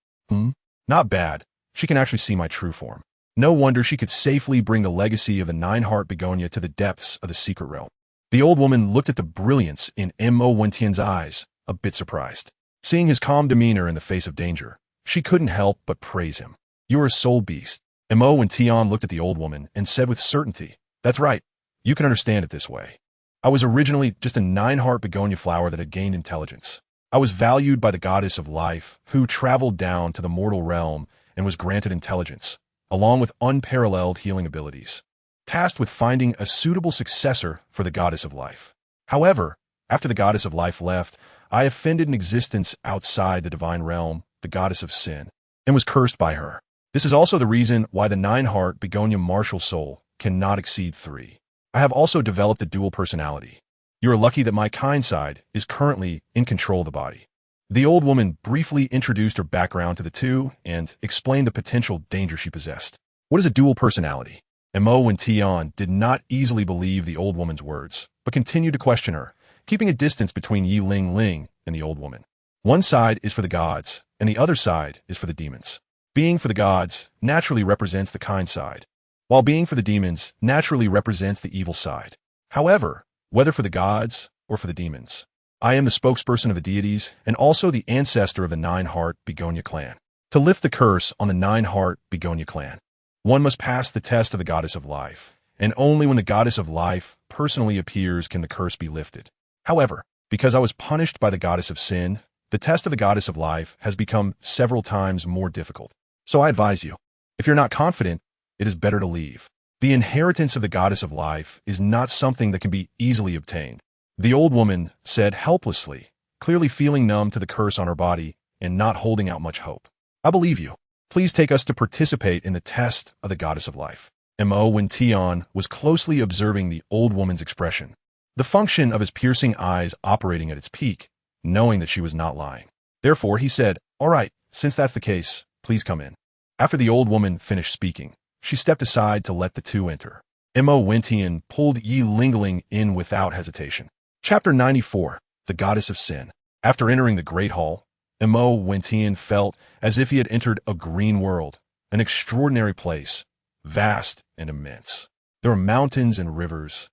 Not bad. She can actually see my true form. No wonder she could safely bring the legacy of the Nine-Heart Begonia to the depths of the secret realm. The old woman looked at the brilliance in Mo Wentian's eyes, a bit surprised. Seeing his calm demeanor in the face of danger, she couldn't help but praise him. You're a soul beast. Mo Wentian looked at the old woman and said with certainty, That's right. You can understand it this way. I was originally just a Nine-Heart Begonia flower that had gained intelligence. I was valued by the goddess of life, who traveled down to the mortal realm and was granted intelligence, along with unparalleled healing abilities, tasked with finding a suitable successor for the goddess of life. However, after the goddess of life left, I offended an existence outside the divine realm, the goddess of sin, and was cursed by her. This is also the reason why the Nine-Heart Begonia MartialSoul cannot exceed 3. I have also developed a dual personality. You are lucky that my kind side is currently in control of the body. The old woman briefly introduced her background to the two and explained the potential danger she possessed. What is a dual personality? Mo Wentian did not easily believe the old woman's words, but continued to question her, keeping a distance between Yi Lingling and the old woman. One side is for the gods, and the other side is for the demons. Being for the gods naturally represents the kind side, while being for the demons naturally represents the evil side. However, whether for the gods or for the demons, I am the spokesperson of the deities and also the ancestor of the Nine-Heart Begonia clan. To lift the curse on the Nine-Heart Begonia clan, one must pass the test of the goddess of life, and only when the goddess of life personally appears can the curse be lifted. However, because I was punished by the goddess of sin, the test of the goddess of life has become several times more difficult. So I advise you, if you're not confident, it is better to leave. The inheritance of the goddess of life is not something that can be easily obtained. The old woman said helplessly, clearly feeling numb to the curse on her body and not holding out much hope. I believe you. Please take us to participate in the test of the goddess of life. Mo Wentian was closely observing the old woman's expression, the function of his piercing eyes operating at its peak, knowing that she was not lying. Therefore, he said, All right, since that's the case, please come in. After the old woman finished speaking, she stepped aside to let the two enter. Mo Wentian pulled Yi Lingling in without hesitation. Chapter 94, The Goddess of Sin. After entering the Great Hall, Mo Wentian felt as if he had entered a green world, an extraordinary place, vast and immense. There were mountains and rivers,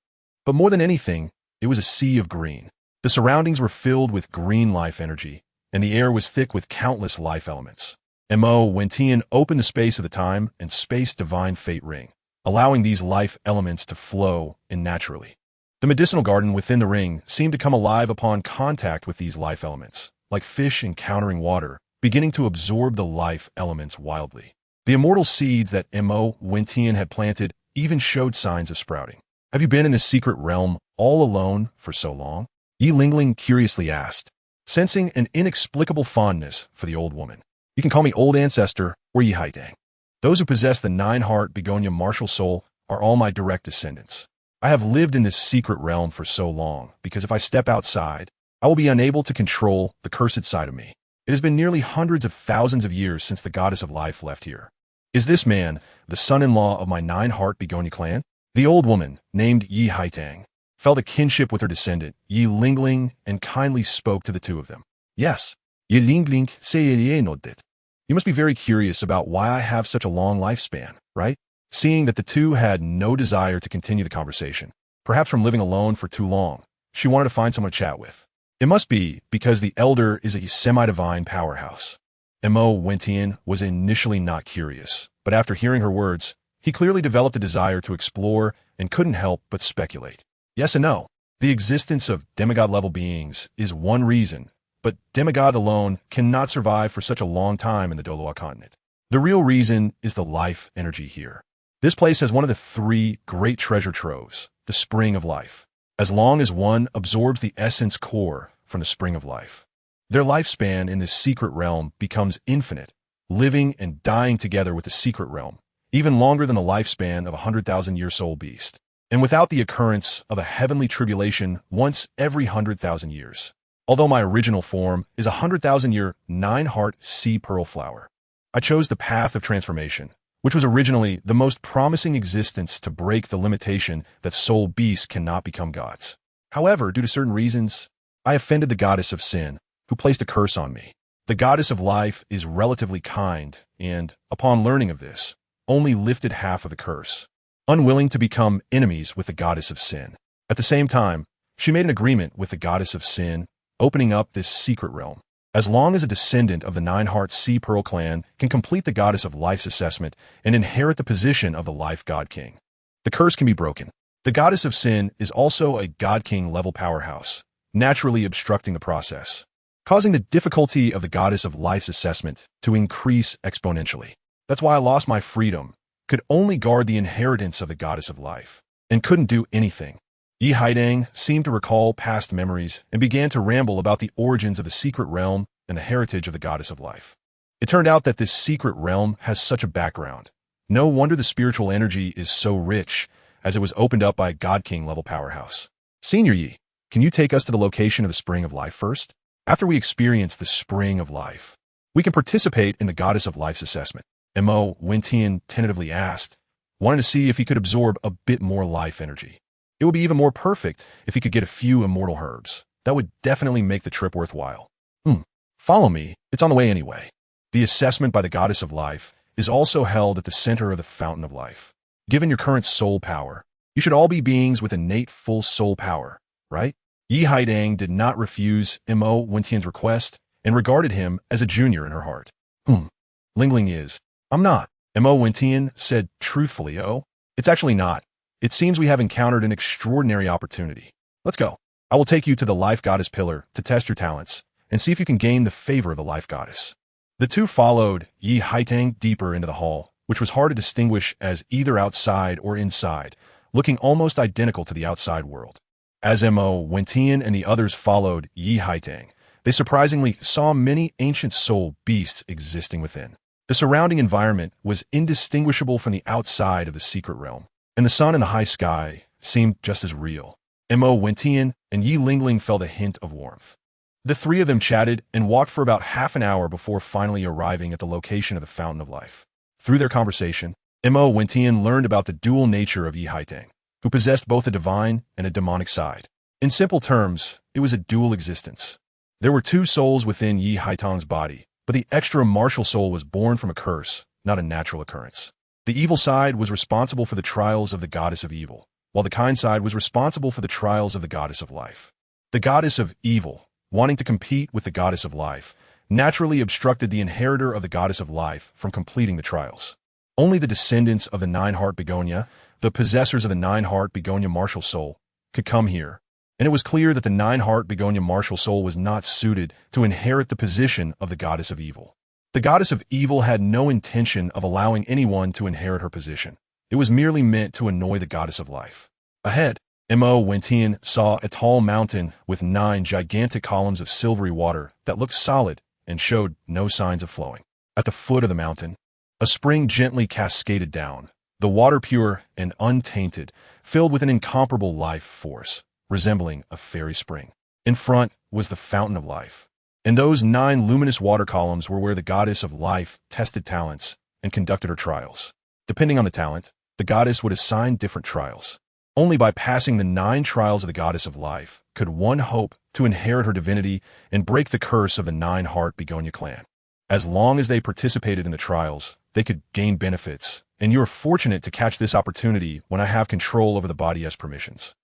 but more than anything, it was a sea of green. The surroundings were filled with green life energy, and the air was thick with countless life elements. Mo Wentian opened the space of the time and space divine fate ring, allowing these life elements to flow in naturally. The medicinal garden within the ring seemed to come alive upon contact with these life elements, like fish encountering water, beginning to absorb the life elements wildly. The immortal seeds that Mo Wentian had planted even showed signs of sprouting. Have you been in this secret realm all alone for so long? Yi Lingling curiously asked, sensing an inexplicable fondness for the old woman. You can call me Old Ancestor or Yi Haidang. Those who possess the nine-heart begonia MartialSoul are all my direct descendants. I have lived in this secret realm for so long because if I step outside, I will be unable to control the cursed side of me. It has been nearly hundreds of thousands of years since the goddess of life left here. Is this man the son-in-law of my nine-heart begonia clan? The old woman, named Yi Haitang, felt a kinship with her descendant, Yi Lingling, and kindly spoke to the two of them. Yes, Yi Lingling nodded. You must be very curious about why I have such a long lifespan, right? Seeing that the two had no desire to continue the conversation, perhaps from living alone for too long, she wanted to find someone to chat with. It must be because the elder is a semi-divine powerhouse. Mo Wentian was initially not curious, but after hearing her words, he clearly developed a desire to explore and couldn't help but speculate. Yes and no. The existence of demigod-level beings is one reason, but demigod alone cannot survive for such a long time in the Douluo continent. The real reason is the life energy here. This place has one of the three great treasure troves, the spring of life. As long as one absorbs the essence core from the spring of life, their lifespan in this secret realm becomes infinite, living and dying together with the secret realm, even longer than the lifespan of a 100,000-year soul beast, and without the occurrence of a heavenly tribulation once every 100,000 years. Although my original form is a 100,000-year nine-heart sea pearl flower, I chose the path of transformation, which was originally the most promising existence to break the limitation that soul beasts cannot become gods. However, due to certain reasons, I offended the goddess of sin, who placed a curse on me. The goddess of life is relatively kind, and, upon learning of this, only lifted half of the curse, unwilling to become enemies with the goddess of sin. At the same time, she made an agreement with the goddess of sin, opening up this secret realm. As long as a descendant of the Nine-Heart Sea Pearl clan can complete the goddess of life's assessment and inherit the position of the life god king, the curse can be broken. The goddess of sin is also a god king level powerhouse, naturally obstructing the process, causing the difficulty of the goddess of life's assessment to increase exponentially. That's why I lost my freedom, could only guard the inheritance of the goddess of life, and couldn't do anything. Yi Haidang seemed to recall past memories and began to ramble about the origins of the secret realm and the heritage of the goddess of life. It turned out that this secret realm has such a background. No wonder the spiritual energy is so rich, as it was opened up by a God King level powerhouse. Senior Yi, can you take us to the location of the Spring of Life first? After we experience the Spring of Life, we can participate in the goddess of life's assessment. Mo Wentian tentatively asked, wanting to see if he could absorb a bit more life energy. It would be even more perfect if he could get a few immortal herbs. That would definitely make the trip worthwhile. Follow me, it's on the way anyway. The assessment by the goddess of life is also held at the center of the fountain of life. Given your current soul power, you should all be beings with innate full soul power, right? Yi Haidang did not refuse Mo Wentian's request and regarded him as a junior in her heart. Lingling is. I'm not. Mo Wentian said truthfully, oh, it's actually not. It seems we have encountered an extraordinary opportunity. Let's go. I will take you to the Life Goddess Pillar to test your talents and see if you can gain the favor of the Life Goddess. The two followed Yi Haitang deeper into the hall, which was hard to distinguish as either outside or inside, looking almost identical to the outside world. As Mo Wentian and the others followed Yi Haitang, they surprisingly saw many ancient soul beasts existing within. The surrounding environment was indistinguishable from the outside of the secret realm, and the sun in the high sky seemed just as real. Mo Wentian and Yi Lingling felt a hint of warmth. The three of them chatted and walked for about half an hour before finally arriving at the location of the Fountain of Life. Through their conversation, Mo Wentian learned about the dual nature of Yi Haitang, who possessed both a divine and a demonic side. In simple terms, it was a dual existence. There were two souls within Yi Haitang's body, but the extra martial soul was born from a curse, not a natural occurrence. The evil side was responsible for the trials of the goddess of evil, while the kind side was responsible for the trials of the goddess of life. The goddess of evil, wanting to compete with the goddess of life, naturally obstructed the inheritor of the goddess of life from completing the trials. Only the descendants of the nine-heart begonia, the possessors of the nine-heart begonia MartialSoul, could come here, and it was clear that the nine-heart begonia MartialSoul was not suited to inherit the position of the goddess of evil. The goddess of evil had no intention of allowing anyone to inherit her position. It was merely meant to annoy the goddess of life. Ahead, Mo saw a tall mountain with 9 gigantic columns of silvery water that looked solid and showed no signs of flowing. At the foot of the mountain, a spring gently cascaded down, the water pure and untainted, filled with an incomparable life force, resembling a fairy spring. In front was the fountain of life, and those 9 luminous water columns were where the goddess of life tested talents and conducted her trials. Depending on the talent, the goddess would assign different trials. Only by passing the 9 trials of the goddess of life could one hope to inherit her divinity and break the curse of the 9-heart begonia clan. As long as they participated in the trials, they could gain benefits, and you are fortunate to catch this opportunity when I have control over the body's permissions.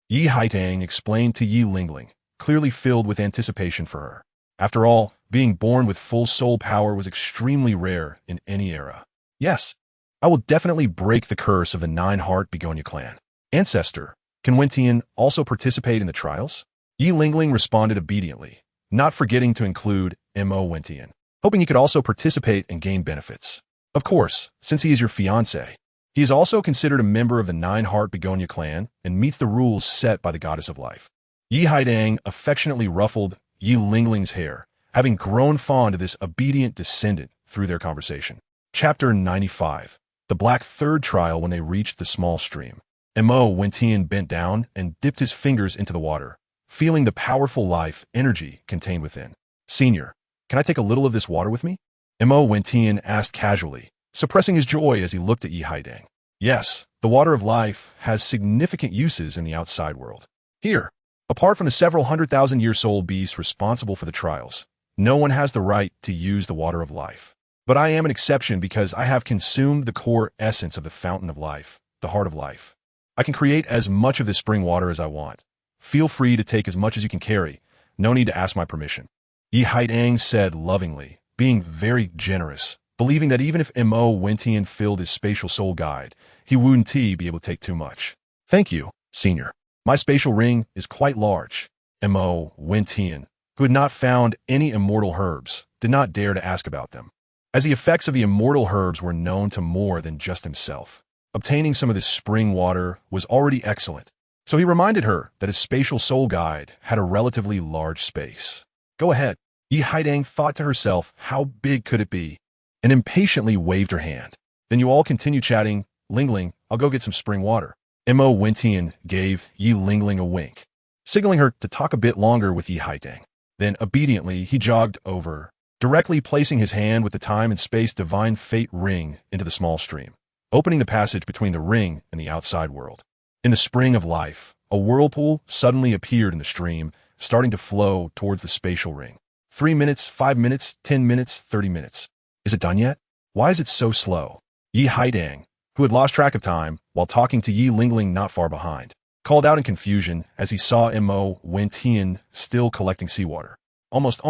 Yi Haitang explained to Yi Lingling, clearly filled with anticipation for her. After all, being born with full soul power was extremely rare in any era. Yes, I will definitely break the curse of the 9-heart begonia clan. Ancestor, can Wentian also participate in the trials? Yi Lingling responded obediently, not forgetting to include Mo Wentian, hoping he could also participate and gain benefits. Of course, since he is your fiancé. He is also considered a member of the 9-heart begonia clan and meets the rules set by the goddess of life. Yi Haidang affectionately ruffled Yi Lingling's hair, having grown fond of this obedient descendant through their conversation. Chapter 95. The Black Third Trial. When they reached the small stream, Mo Wentian bent down and dipped his fingers into the water, feeling the powerful life energy contained within. Senior, can I take a little of this water with me? Mo Wentian asked casually, suppressing his joy as he looked at Yi Haidang. Yes, the water of life has significant uses in the outside world. Here, apart from the several 100,000-year soul beasts responsible for the trials, no one has the right to use the water of life. But I am an exception because I have consumed the core essence of the fountain of life, the heart of life. I can create as much of this spring water as I want. Feel free to take as much as you can carry. No need to ask my permission. Yi Haidang said lovingly, being very generous, believing that even if Mo Wentian filled his spatial soul guide, he wouldn't be able to take too much. Thank you, senior. My spatial ring is quite large. Mo Wentian, who had not found any immortal herbs, did not dare to ask about them, as the effects of the immortal herbs were known to more than just himself. Obtaining some of this spring water was already excellent, so he reminded her that his spatial soul guide had a relatively large space. Go ahead. Yi Haidang thought to herself, how big could it be? And impatiently waved her hand. Then you all continue chatting. Lingling, I'll go get some spring water. Mo Wentian gave Yi Lingling a wink, signaling her to talk a bit longer with Yi Haidang. Then obediently he jogged over, directly placing his hand with the time and space divine fate ring into the small stream, opening the passage between the ring and the outside world. In the spring of life, a whirlpool suddenly appeared in the stream, starting to flow towards the spatial ring. 3 minutes, 5 minutes, 10 minutes, 30 minutes. Is it done yet? Why is it so slow? Yi Haidang, who had lost track of time while talking to Yi Lingling not far behind, called out in confusion as he saw Mo Wentian still collecting seawater. Almost,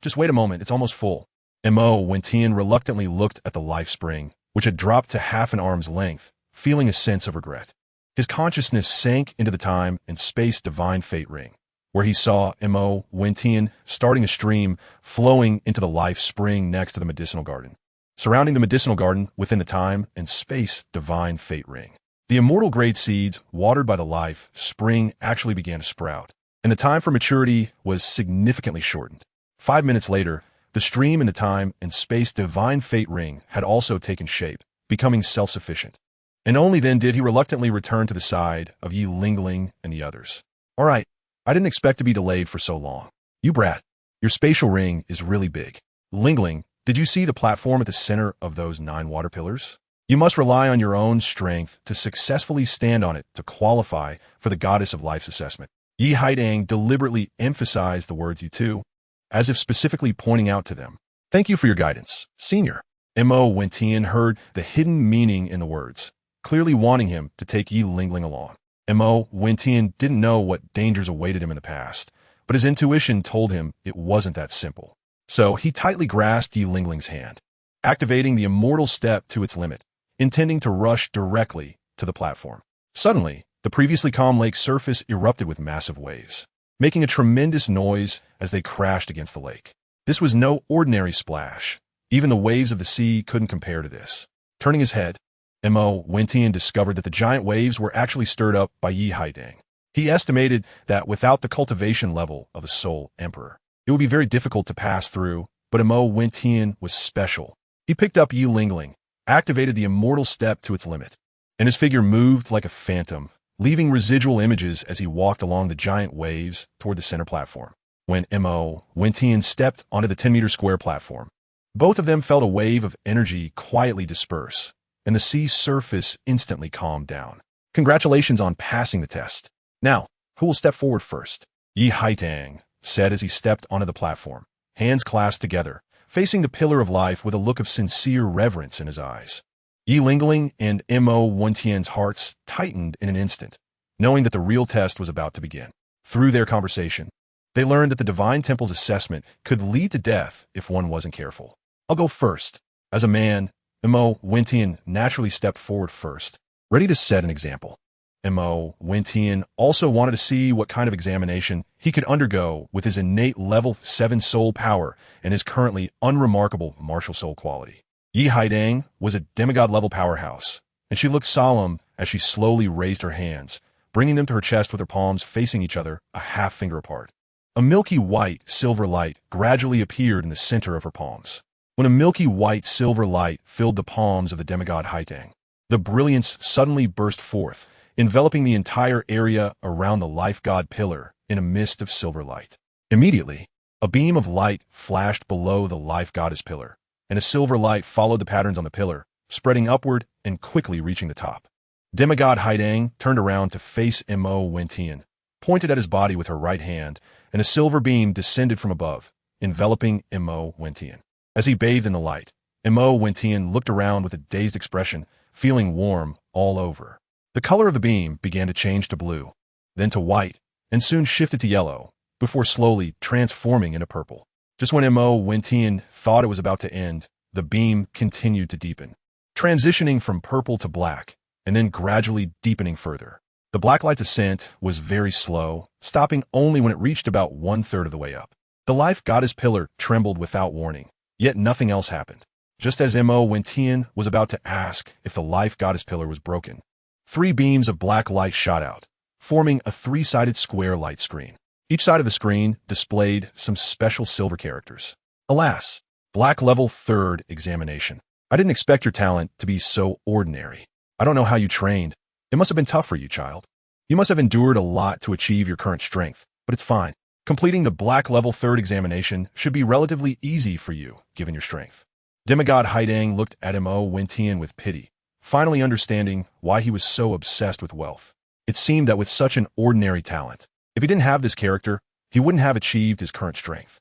just wait a moment, it's almost full. Mo Wentian reluctantly looked at the life spring, which had dropped to half an arm's length, feeling a sense of regret. His consciousness sank into the time and space divine fate ring, where he saw Mo Wentian starting a stream flowing into the life spring next to the medicinal garden. Surrounding the medicinal garden within the time and space divine fate ring, the immortal grade seeds watered by the life spring actually began to sprout, and the time for maturity was significantly shortened. 5 minutes later, the stream in the time and space divine fate ring had also taken shape, becoming self-sufficient. And only then did he reluctantly return to the side of Yi Lingling and the others. All right, I didn't expect to be delayed for so long. You brat, your spatial ring is really big. Lingling, did you see the platform at the center of those 9 water pillars? You must rely on your own strength to successfully stand on it to qualify for the Goddess of Life's assessment. Yi Haidang deliberately emphasized the words you two, as if specifically pointing out to them. Thank you for your guidance, senior. Mo Wentian heard the hidden meaning in the words, clearly wanting him to take Yi Lingling along. Mo Wentian didn't know what dangers awaited him in the past, but his intuition told him it wasn't that simple. So he tightly grasped Yi Lingling's hand, activating the immortal step to its limit, intending to rush directly to the platform. Suddenly, the previously calm lake's surface erupted with massive waves, making a tremendous noise as they crashed against the lake. This was no ordinary splash. Even the waves of the sea couldn't compare to this. Turning his head, Mo Wentian discovered that the giant waves were actually stirred up by Yi Haidang. He estimated that without the cultivation level of a soul emperor, it would be very difficult to pass through, but Mo Wentian was special. He picked up Yi Lingling, activated the immortal step to its limit, and his figure moved like a phantom, leaving residual images as he walked along the giant waves toward the center platform. When Mo Wentian stepped onto the 10-meter square platform, both of them felt a wave of energy quietly disperse, and the sea's surface instantly calmed down. Congratulations on passing the test. Now, who will step forward first? Yi Haidang said as he stepped onto the platform, hands clasped together, facing the pillar of life with a look of sincere reverence in his eyes. Yi Lingling and Mo Wentian's hearts tightened in an instant, knowing that the real test was about to begin. Through their conversation, they learned that the Divine Temple's assessment could lead to death if one wasn't careful. I'll go first. As a man, Mo Wentian naturally stepped forward first, ready to set an example. Mo Wentian also wanted to see what kind of examination he could undergo with his innate level 7 soul power and his currently unremarkable martial soul quality. Yi Haidang was a demigod-level powerhouse, and she looked solemn as she slowly raised her hands, bringing them to her chest with her palms facing each other a half-finger apart. A milky white silver light gradually appeared in the center of her palms. When a milky white silver light filled the palms of the demigod Haidang, the brilliance suddenly burst forth, enveloping the entire area around the life god pillar in a mist of silver light. Immediately, a beam of light flashed below the life goddess pillar, and a silver light followed the patterns on the pillar, spreading upward and quickly reaching the top. Demigod Haidang turned around to face Mo Wentian, pointed at his body with her right hand, and a silver beam descended from above, enveloping Mo Wentian. As he bathed in the light, Mo Wentian looked around with a dazed expression, feeling warm all over. The color of the beam began to change to blue, then to white, and soon shifted to yellow, before slowly transforming into purple. Just when Mo Wentian thought it was about to end, the beam continued to deepen, transitioning from purple to black, and then gradually deepening further. The black light's ascent was very slow, stopping only when it reached about 1/3 of the way up. The life goddess pillar trembled without warning, yet nothing else happened. Just as Mo Wentian was about to ask if the life goddess pillar was broken, 3 beams of black light shot out, forming a 3-sided square light screen. Each side of the screen displayed some special silver characters. Alas, Black Level 3rd Examination. I didn't expect your talent to be so ordinary. I don't know how you trained. It must have been tough for you, child. You must have endured a lot to achieve your current strength, but it's fine. Completing the Black Level 3rd Examination should be relatively easy for you, given your strength. Demigod Haidang looked at Mo Wentian with pity, finally understanding why he was so obsessed with wealth. It seemed that with such an ordinary talent, if he didn't have this character, he wouldn't have achieved his current strength.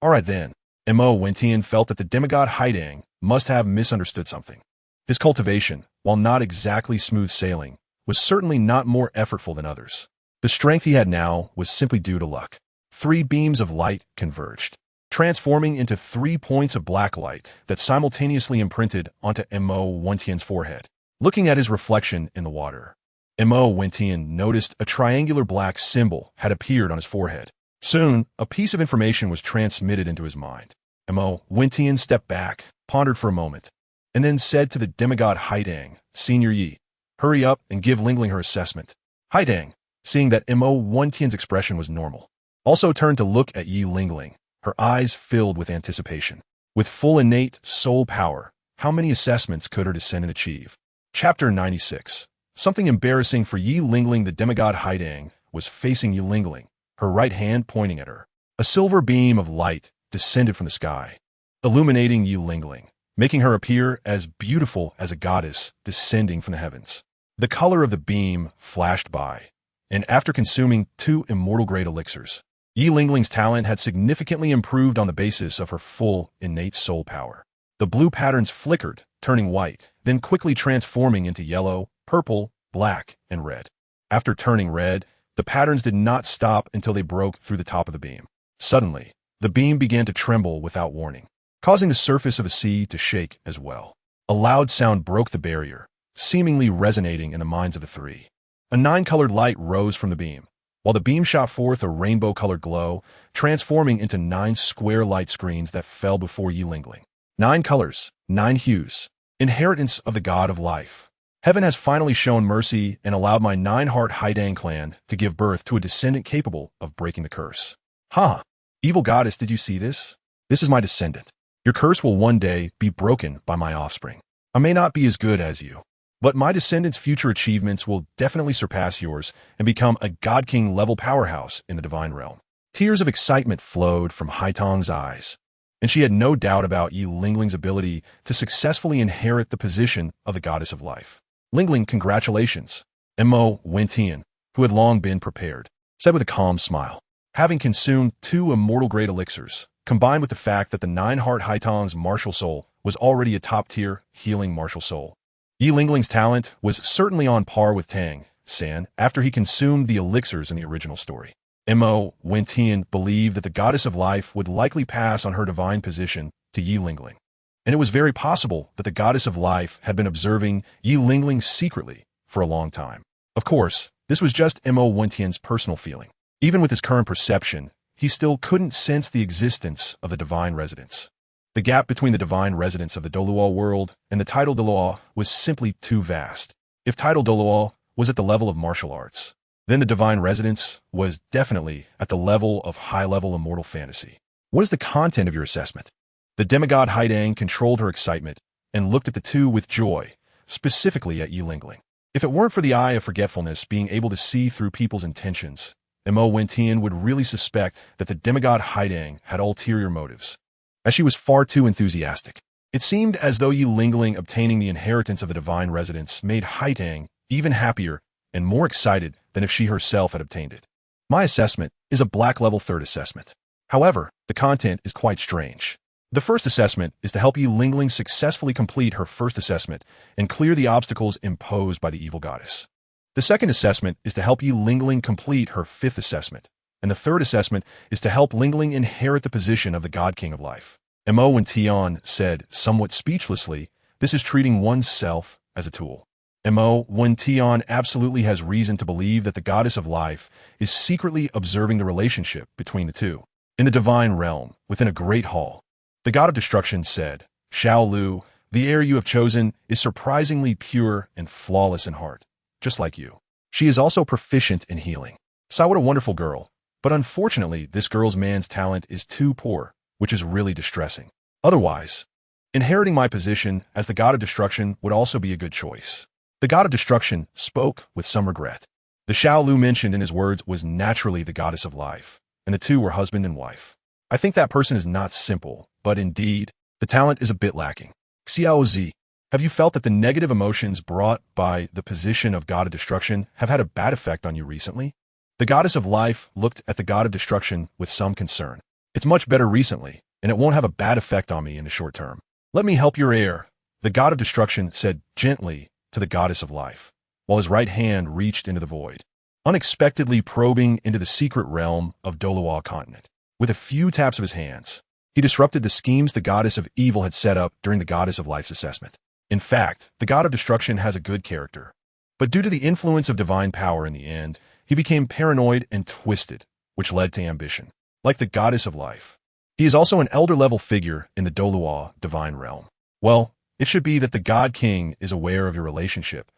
Alright then. Mo Wentian felt that the demigod Haidang must have misunderstood something. His cultivation, while not exactly smooth sailing, was certainly not more effortful than others. The strength he had now was simply due to luck. 3 beams of light converged, transforming into 3 points of black light that simultaneously imprinted onto Mo Wentian's forehead. Looking at his reflection in the water, Mo Wentian noticed a triangular black symbol had appeared on his forehead. Soon, a piece of information was transmitted into his mind. Mo Wentian stepped back, pondered for a moment, and then said to the demigod Haidang, Senior Yi, hurry up and give Lingling her assessment. Haidang, seeing that Mo Wentian's expression was normal, also turned to look at Yi Lingling, her eyes filled with anticipation. With full innate soul power, how many assessments could her descendant achieve? Chapter 96. Something embarrassing for Yi Lingling. The demigod Haidang was facing Yi Lingling, her right hand pointing at her. A silver beam of light descended from the sky, illuminating Yi Lingling, making her appear as beautiful as a goddess descending from the heavens. The color of the beam flashed by, and after consuming 2 immortal-grade elixirs, Yi Lingling's talent had significantly improved on the basis of her full innate soul power. The blue patterns flickered, turning white, then quickly transforming into yellow, purple, black, and red. After turning red, the patterns did not stop until they broke through the top of the beam. Suddenly, the beam began to tremble without warning, causing the surface of the sea to shake as well. A loud sound broke the barrier, seemingly resonating in the minds of the three. A 9-colored light rose from the beam, while the beam shot forth a rainbow-colored glow, transforming into 9 square light screens that fell before Yi Lingling. 9 colors, 9 hues, inheritance of the god of life. Heaven has finally shown mercy and allowed my 9-heart Haidang clan to give birth to a descendant capable of breaking the curse. Ha! Evil goddess, did you see this? This is my descendant. Your curse will one day be broken by my offspring. I may not be as good as you, but my descendants' future achievements will definitely surpass yours and become a God King level powerhouse in the divine realm. Tears of excitement flowed from Haitong's eyes, and she had no doubt about Yi Lingling's ability to successfully inherit the position of the goddess of life. Lingling, congratulations. Mo Wentian, who had long been prepared, said with a calm smile. Having consumed 2 immortal-grade elixirs, combined with the fact that the 9-heart Haitong's MartialSoul was already a top-tier healing MartialSoul, Yi Lingling's talent was certainly on par with Tang San after he consumed the elixirs in the original story. Mo Wentian believed that the goddess of life would likely pass on her divine position to Yi Lingling, and it was very possible that the goddess of life had been observing Yi Lingling secretly for a long time. Of course, this was just Mo Wentian's personal feeling. Even with his current perception, he still couldn't sense the existence of the divine residence. The gap between the divine residence of the Douluo world and the title Douluo was simply too vast. If title Douluo was at the level of martial arts, then the divine residence was definitely at the level of high-level immortal fantasy. What is the content of your assessment? The demigod Haidang controlled her excitement and looked at the two with joy, specifically at Yi Lingling. If it weren't for the eye of forgetfulness being able to see through people's intentions, Mo Wentian would really suspect that the demigod Haidang had ulterior motives, as she was far too enthusiastic. It seemed as though Yi Lingling obtaining the inheritance of the divine residence made Haidang even happier and more excited than if she herself had obtained it. My assessment is a black level 3rd assessment. However, the content is quite strange. The first assessment is to help Yi Lingling successfully complete her first assessment and clear the obstacles imposed by the evil goddess. The second assessment is to help Yi Lingling complete her 5th assessment, and the third assessment is to help Lingling inherit the position of the God King of Life. Mo Wentian said, somewhat speechlessly, this is treating oneself as a tool. Mo Wentian absolutely has reason to believe that the goddess of life is secretly observing the relationship between the two. In the divine realm, within a great hall, the god of destruction said, Xiao Lu, the heir you have chosen is surprisingly pure and flawless in heart, just like you. She is also proficient in healing. So what a wonderful girl. But unfortunately, this girl's man's talent is too poor, which is really distressing. Otherwise, inheriting my position as the god of destruction would also be a good choice. The god of destruction spoke with some regret. The Xiao Lu mentioned in his words was naturally the goddess of life, and the two were husband and wife. I think that person is not simple, but indeed, the talent is a bit lacking. Xiao Zi, have you felt that the negative emotions brought by the position of god of destruction have had a bad effect on you recently? The goddess of life looked at the god of destruction with some concern. It's much better recently, and it won't have a bad effect on me in the short term. Let me help your heir, the god of destruction said gently to the goddess of life, while his right hand reached into the void, unexpectedly probing into the secret realm of Douluo continent. With a few taps of his hands, he disrupted the schemes the goddess of evil had set up during the goddess of life's assessment. In fact, the god of destruction has a good character, but due to the influence of divine power in the end, he became paranoid and twisted, which led to ambition. Like the goddess of life, he is also an elder-level figure in the Douluo divine realm. Well, it should be that the God King is aware of your relationship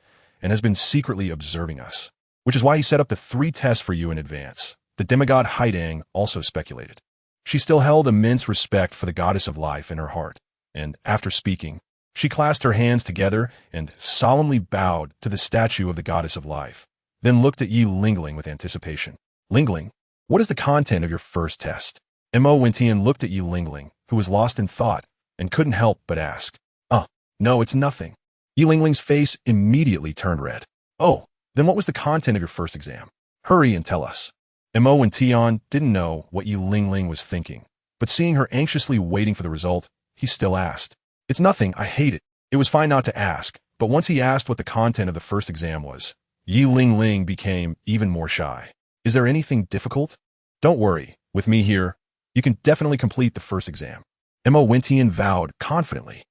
and has been secretly observing us, which is why he set up the 3 tests for you in advance. The demigod Haidang also speculated. She still held immense respect for the goddess of life in her heart, and after speaking, she clasped her hands together and solemnly bowed to the statue of the goddess of life, then looked at Yi Lingling with anticipation. Lingling, what is the content of your first test? Mo Wentian looked at Yi Lingling, who was lost in thought, and couldn't help but ask. No, it's nothing. Yi Lingling's face immediately turned red. Oh, then what was the content of your first exam? Hurry and tell us. Mo Wentian didn't know what Yi Lingling was thinking, but seeing her anxiously waiting for the result, he still asked. It's nothing, I hate it. It was fine not to ask, but once he asked what the content of the first exam was, Yi Lingling became even more shy. Is there anything difficult? Don't worry, with me here, you can definitely complete the first exam. Mo Wentian vowed confidently.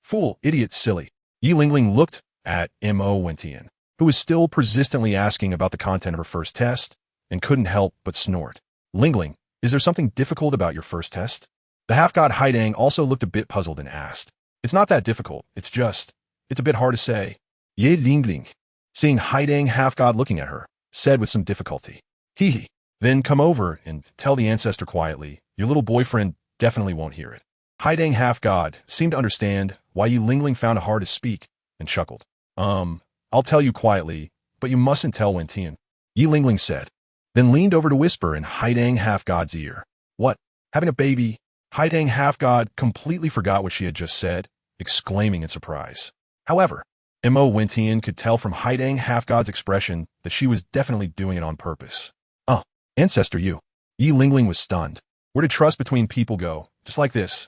Fool, idiot, silly. Yi Lingling looked at Mo Wentian, who was still persistently asking about the content of her first test, and couldn't help but snort. Lingling, is there something difficult about your first test? The half-god Haidang also looked a bit puzzled and asked. It's not that difficult, it's a bit hard to say. Ye Lingling, seeing Haidang half-god looking at her, said with some difficulty. Hee. Then come over and tell the ancestor quietly, your little boyfriend definitely won't hear it. Haidang half-god seemed to understand why Yi Lingling found it hard to speak, and chuckled. I'll tell you quietly, but you mustn't tell Wentian, Yi Lingling said, then leaned over to whisper in Haidang half-god's ear. What? Having a baby? Haidang half-god completely forgot what she had just said, exclaiming in surprise. However, Mo Wentian could tell from Haidang half-god's expression that she was definitely doing it on purpose. Ancestor you. Yi Lingling was stunned. Where did trust between people go? Just like this.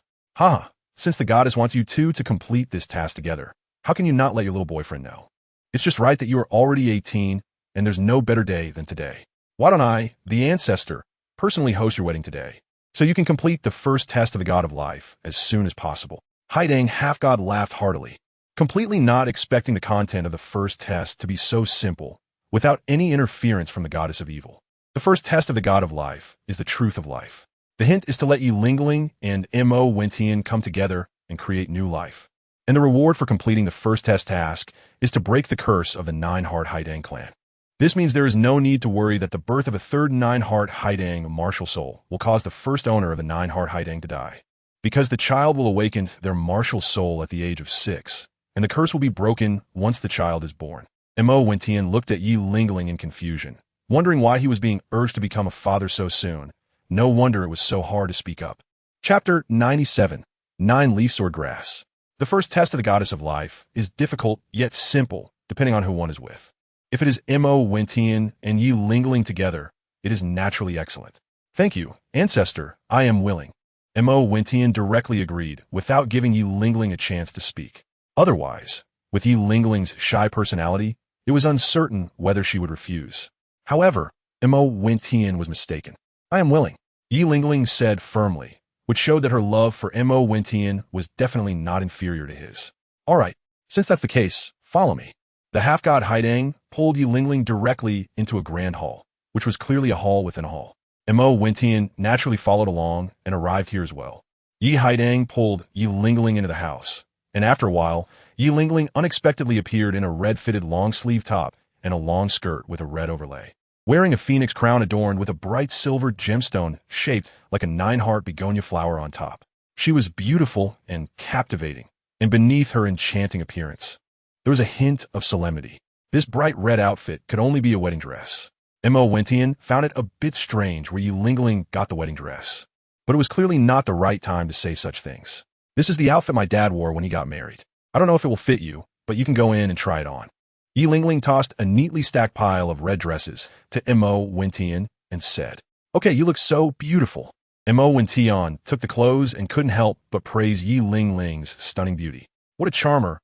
Since the goddess wants you two to complete this task together, how can you not let your little boyfriend know? It's just right that you are already 18, and there's no better day than today. Why don't I, the ancestor, personally host your wedding today, so you can complete the first test of the god of life as soon as possible. Haidang half-god laughed heartily, completely not expecting the content of the first test to be so simple, without any interference from the goddess of evil. The first test of the god of life is the truth of life. The hint is to let Yi Lingling and Mo Wentian come together and create new life. And the reward for completing the first test task is to break the curse of the Nine-Heart Haidang clan. This means there is no need to worry that the birth of a third Nine-Heart Haidang MartialSoul will cause the first owner of the Nine-Heart Haidang to die, because the child will awaken their martial soul at the age of 6, and the curse will be broken once the child is born. Mo Wentian looked at Yi Lingling in confusion, wondering why he was being urged to become a father so soon. No wonder it was so hard to speak up. Chapter 97. 9 Leaf Sword Grass. The first test of the goddess of life is difficult yet simple, depending on who one is with. If it is Mo Wentian and Yi Lingling together, it is naturally excellent. Thank you, ancestor, I am willing. Mo Wentian directly agreed, without giving Yi Lingling a chance to speak. Otherwise, with Yi Lingling's shy personality, it was uncertain whether she would refuse. However, Mo Wentian was mistaken. I am willing, Yi Lingling said firmly, which showed that her love for Mo Wentian was definitely not inferior to his. All right, since that's the case, follow me. The half-god Haidang pulled Yi Lingling directly into a grand hall, which was clearly a hall within a hall. Mo Wentian naturally followed along and arrived here as well. Yi Haidang pulled Yi Lingling into the house, and after a while, Yi Lingling unexpectedly appeared in a red-fitted long-sleeve top and a long skirt with a red overlay, wearing a phoenix crown adorned with a bright silver gemstone shaped like a 9-heart begonia flower on top. She was beautiful and captivating, and beneath her enchanting appearance, there was a hint of solemnity. This bright red outfit could only be a wedding dress. Mo Wentian found it a bit strange where Yi Lingling got the wedding dress, but it was clearly not the right time to say such things. This is the outfit my dad wore when he got married. I don't know if it will fit you, but you can go in and try it on. Yi Lingling tossed a neatly stacked pile of red dresses to Mo Wentian and said, Okay, you look so beautiful. Mo Wentian took the clothes and couldn't help but praise Yi Lingling's stunning beauty. What a charmer,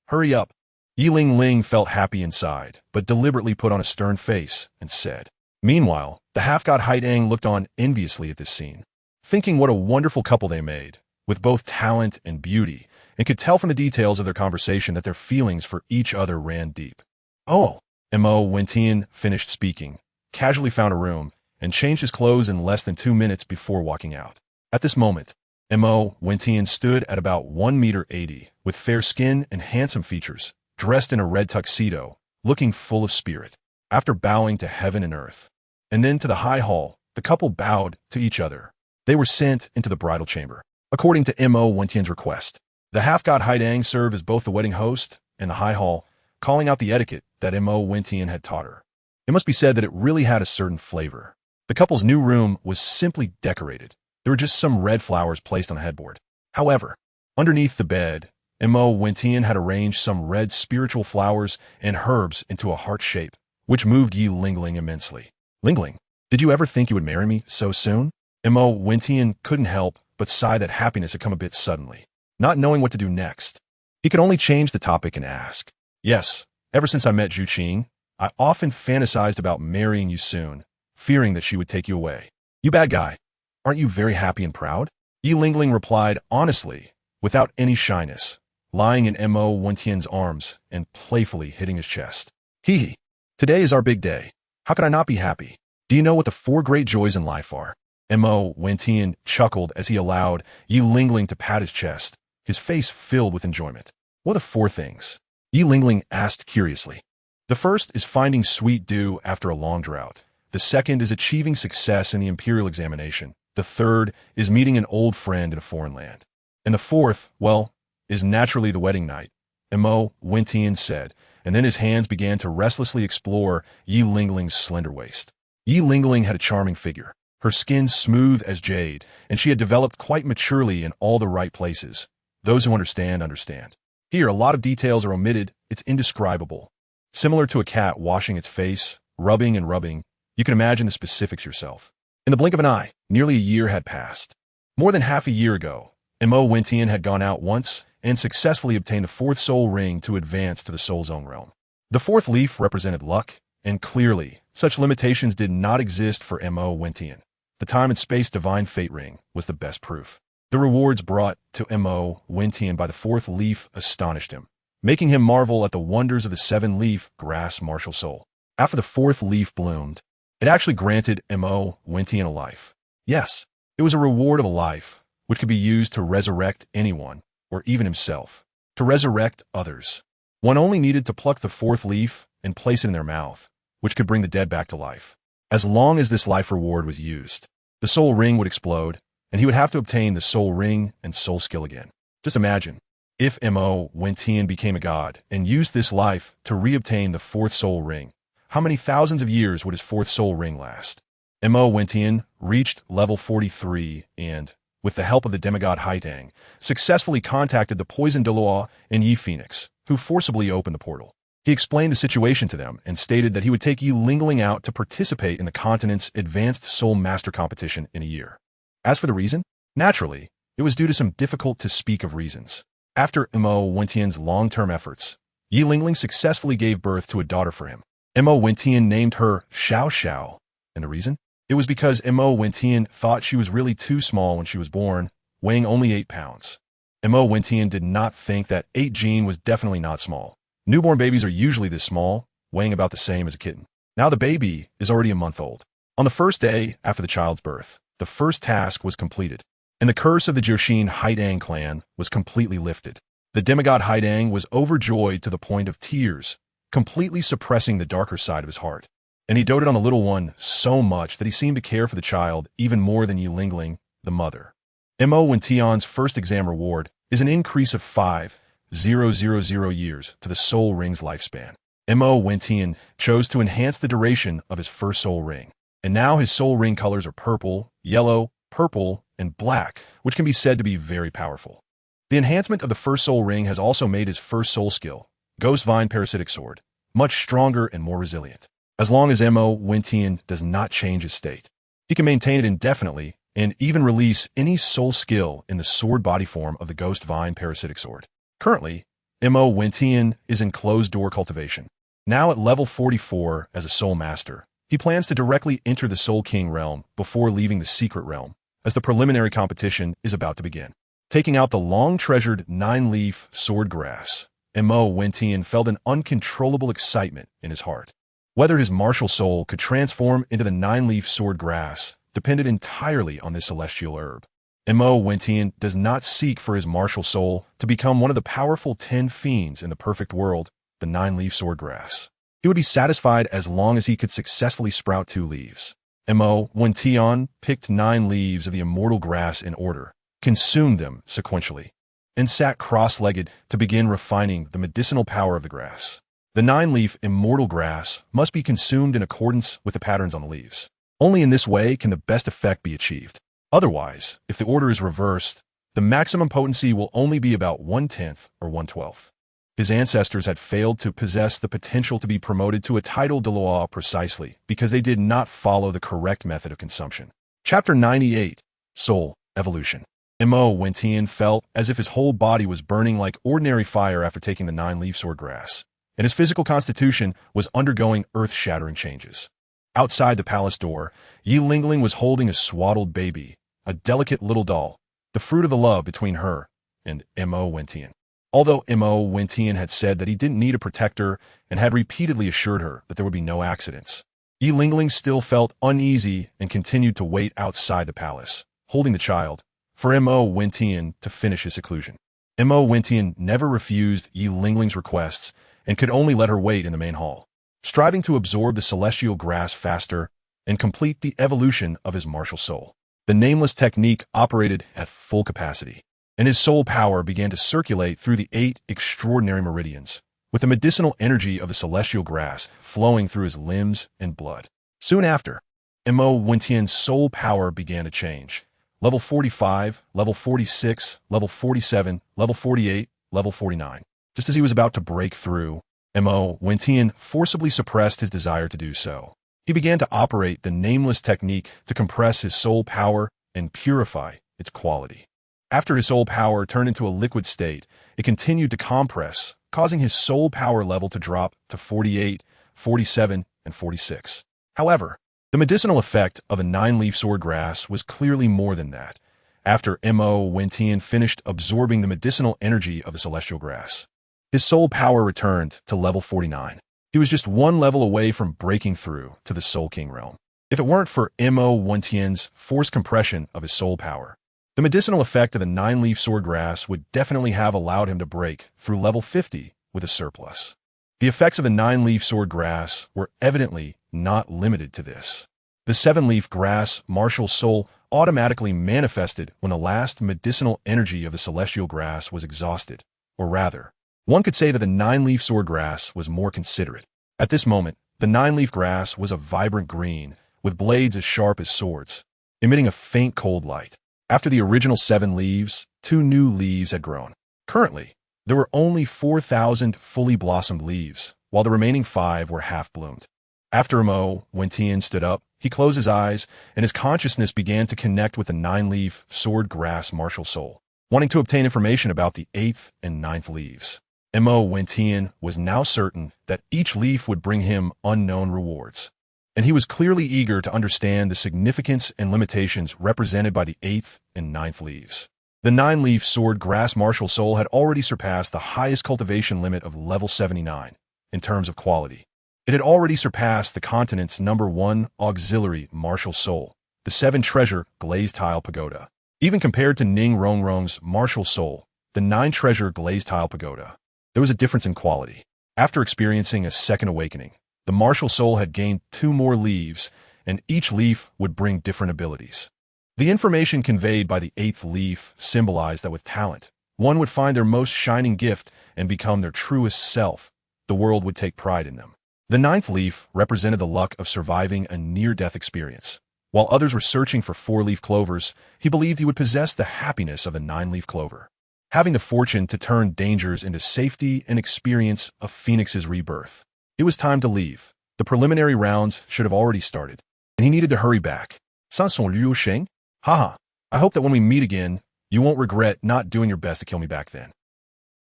hurry up. Yi Lingling felt happy inside, but deliberately put on a stern face and said. Meanwhile, the half-god Haidang looked on enviously at this scene, thinking what a wonderful couple they made, with both talent and beauty, and could tell from the details of their conversation that their feelings for each other ran deep. Mo Wentian finished speaking, casually found a room, and changed his clothes in less than 2 minutes before walking out. At this moment, Mo Wentian stood at about 1.80 meters, with fair skin and handsome features, dressed in a red tuxedo, looking full of spirit. After bowing to heaven and earth, and then to the high hall, the couple bowed to each other. They were sent into the bridal chamber, according to Mo Wentian's request. The half-god Haidang served as both the wedding host and the high hall, calling out the etiquette that Mo Wentian had taught her. It must be said that it really had a certain flavor. The couple's new room was simply decorated. There were just some red flowers placed on the headboard. However, underneath the bed, Mo Wentian had arranged some red spiritual flowers and herbs into a heart shape, which moved Yi Lingling immensely. Lingling, did you ever think you would marry me so soon? Mo Wentian couldn't help but sigh that happiness had come a bit suddenly. not knowing what to do next. He could only change the topic and ask, "Yes, ever since I met Zhu Qing, I often fantasized about marrying you soon, fearing that she would take you away. You bad guy, aren't you very happy and proud?" Yi Lingling replied honestly, without any shyness, lying in Mo Wentian's arms and playfully hitting his chest. "Hee, today is our big day. How could I not be happy? Do you know what the 4 great joys in life are?" Mo Wentian chuckled as he allowed Yi Lingling to pat his chest, his face filled with enjoyment. "What are the 4 things?" Yi Lingling asked curiously. "The first is finding sweet dew after a long drought. The second is achieving success in the imperial examination. The third is meeting an old friend in a foreign land. And the fourth, well, is naturally the wedding night," Mo Wentian said, and then his hands began to restlessly explore Yi Lingling's slender waist. Yi Lingling had a charming figure, her skin smooth as jade, and she had developed quite maturely in all the right places. Those who understand, understand. Here, a lot of details are omitted. It's indescribable. Similar to a cat washing its face, rubbing and rubbing, you can imagine the specifics yourself. In the blink of an eye, nearly a year had passed. More than half a year ago, Mo Wentian had gone out once and successfully obtained the 4th soul ring to advance to the soul zone realm. The 4th leaf represented luck, and clearly, such limitations did not exist for Mo Wentian. The time and space divine fate ring was the best proof. The rewards brought to Mo Wentian by the 4th leaf astonished him, making him marvel at the wonders of the 7-leaf grass MartialSoul. After the 4th leaf bloomed, it actually granted Mo Wentian a life. Yes, it was a reward of a life, which could be used to resurrect anyone, or even himself. To resurrect others, one only needed to pluck the 4th leaf and place it in their mouth, which could bring the dead back to life. As long as this life reward was used, the soul ring would explode, and he would have to obtain the soul ring and soul skill again. Just imagine, if Mo Wentian became a god and used this life to reobtain the 4th soul ring, how many thousands of years would his 4th soul ring last? Mo Wentian reached level 43 and, with the help of the demigod Haidang, successfully contacted the poisoned Douluo and Yi Phoenix, who forcibly opened the portal. He explained the situation to them and stated that he would take Yi Lingling out to participate in the continent's Advanced Soul Master competition in a year. As for the reason, naturally, it was due to some difficult-to-speak-of reasons. After Mo Wentian's long-term efforts, Yi Lingling successfully gave birth to a daughter for him. Mo Wentian named her Xiao Xiao, and the reason? It was because Mo Wentian thought she was really too small when she was born, weighing only 8 pounds. Mo Wentian did not think that 8 gene was definitely not small. Newborn babies are usually this small, weighing about the same as a kitten. Now the baby is already a month old. On the first day after the child's birth, the first task was completed, and the curse of the Jiuxin Haidang clan was completely lifted. The demigod Haidang was overjoyed to the point of tears, completely suppressing the darker side of his heart. And he doted on the little one so much that he seemed to care for the child even more than Yi Lingling, the mother. Mo Wentian's first exam reward is an increase of 5,000 years to the soul ring's lifespan. Mo Wentian chose to enhance the duration of his first soul ring, and now his soul ring colors are purple, yellow, purple, and black, which can be said to be very powerful. The enhancement of the first soul ring has also made his first soul skill, Ghost Vine Parasitic Sword, much stronger and more resilient. As long as Mo Wentian does not change his state, he can maintain it indefinitely and even release any soul skill in the sword body form of the Ghost Vine Parasitic Sword. Currently, Mo Wentian is in closed door cultivation. Now at level 44 as a soul master, he plans to directly enter the Soul King realm before leaving the secret realm, as the preliminary competition is about to begin. Taking out the long-treasured 9-leaf sword grass, Mo Wentian felt an uncontrollable excitement in his heart. Whether his martial soul could transform into the 9-leaf sword grass depended entirely on this celestial herb. Mo Wentian does not seek for his martial soul to become one of the powerful 10 fiends in the perfect world, the 9-leaf sword grass. He would be satisfied as long as he could successfully sprout 2 leaves. Mo Wentian picked 9 leaves of the immortal grass in order, consumed them sequentially, and sat cross-legged to begin refining the medicinal power of the grass. The 9-leaf immortal grass must be consumed in accordance with the patterns on the leaves. Only in this way can the best effect be achieved. Otherwise, if the order is reversed, the maximum potency will only be about 1/10 or 1/12. His ancestors had failed to possess the potential to be promoted to a title Douluo precisely because they did not follow the correct method of consumption. Chapter 98, Soul Evolution. Mo Wentian felt as if his whole body was burning like ordinary fire after taking the 9-leaf sword grass, and his physical constitution was undergoing earth-shattering changes. Outside the palace door, Yi Lingling was holding a swaddled baby, a delicate little doll, the fruit of the love between her and Mo Wentian. Although Mo Wentian had said that he didn't need a protector and had repeatedly assured her that there would be no accidents, Yi Lingling still felt uneasy and continued to wait outside the palace, holding the child, for Mo Wentian to finish his seclusion. Mo Wentian never refused Yi Lingling's requests and could only let her wait in the main hall, striving to absorb the celestial grass faster and complete the evolution of his martial soul. The nameless technique operated at full capacity, and his soul power began to circulate through the 8 extraordinary meridians, with the medicinal energy of the celestial grass flowing through his limbs and blood. Soon after, Mo Wentian's soul power began to change. Level 45, level 46, level 47, level 48, level 49. Just as he was about to break through, Mo Wentian forcibly suppressed his desire to do so. He began to operate the nameless technique to compress his soul power and purify its quality. After his soul power turned into a liquid state, it continued to compress, causing his soul power level to drop to 48, 47, and 46. However, the medicinal effect of a 9-leaf sword grass was clearly more than that. After Mo Wentian finished absorbing the medicinal energy of the celestial grass, his soul power returned to level 49. He was just one level away from breaking through to the Soul King realm. If it weren't for Mo Wentian's forced compression of his soul power, the medicinal effect of the 9-leaf sword grass would definitely have allowed him to break through level 50 with a surplus. The effects of the 9-leaf sword grass were evidently not limited to this. The 7-leaf grass martial soul automatically manifested when the last medicinal energy of the celestial grass was exhausted, or rather, one could say that the 9-leaf sword grass was more considerate. At this moment, the 9-leaf grass was a vibrant green, with blades as sharp as swords, emitting a faint cold light. After the original 7 leaves, 2 new leaves had grown. Currently, there were only 4,000 fully blossomed leaves, while the remaining 5 were half-bloomed. After Mo Wentian stood up, he closed his eyes, and his consciousness began to connect with the 9-leaf sword grass martial soul, wanting to obtain information about the 8th and 9th leaves. Mo Wentian was now certain that each leaf would bring him unknown rewards, and he was clearly eager to understand the significance and limitations represented by the 8th and 9th leaves. The 9-leaf sword grass martial soul had already surpassed the highest cultivation limit of level 79 in terms of quality. It had already surpassed the continent's #1 auxiliary martial soul, the 7-treasure glazed tile pagoda. Even compared to Ning Rongrong's martial soul, the 9-treasure glazed tile pagoda, there was a difference in quality. After experiencing a second awakening, the martial soul had gained 2 more leaves, and each leaf would bring different abilities. The information conveyed by the 8th leaf symbolized that with talent, one would find their most shining gift and become their truest self. The world would take pride in them. The 9th leaf represented the luck of surviving a near-death experience. While others were searching for 4-leaf clovers, he believed he would possess the happiness of a 9-leaf clover, having the fortune to turn dangers into safety and experience a phoenix's rebirth. It was time to leave. The preliminary rounds should have already started, and he needed to hurry back. Sans son liu sheng? Haha, I hope that when we meet again, you won't regret not doing your best to kill me back then.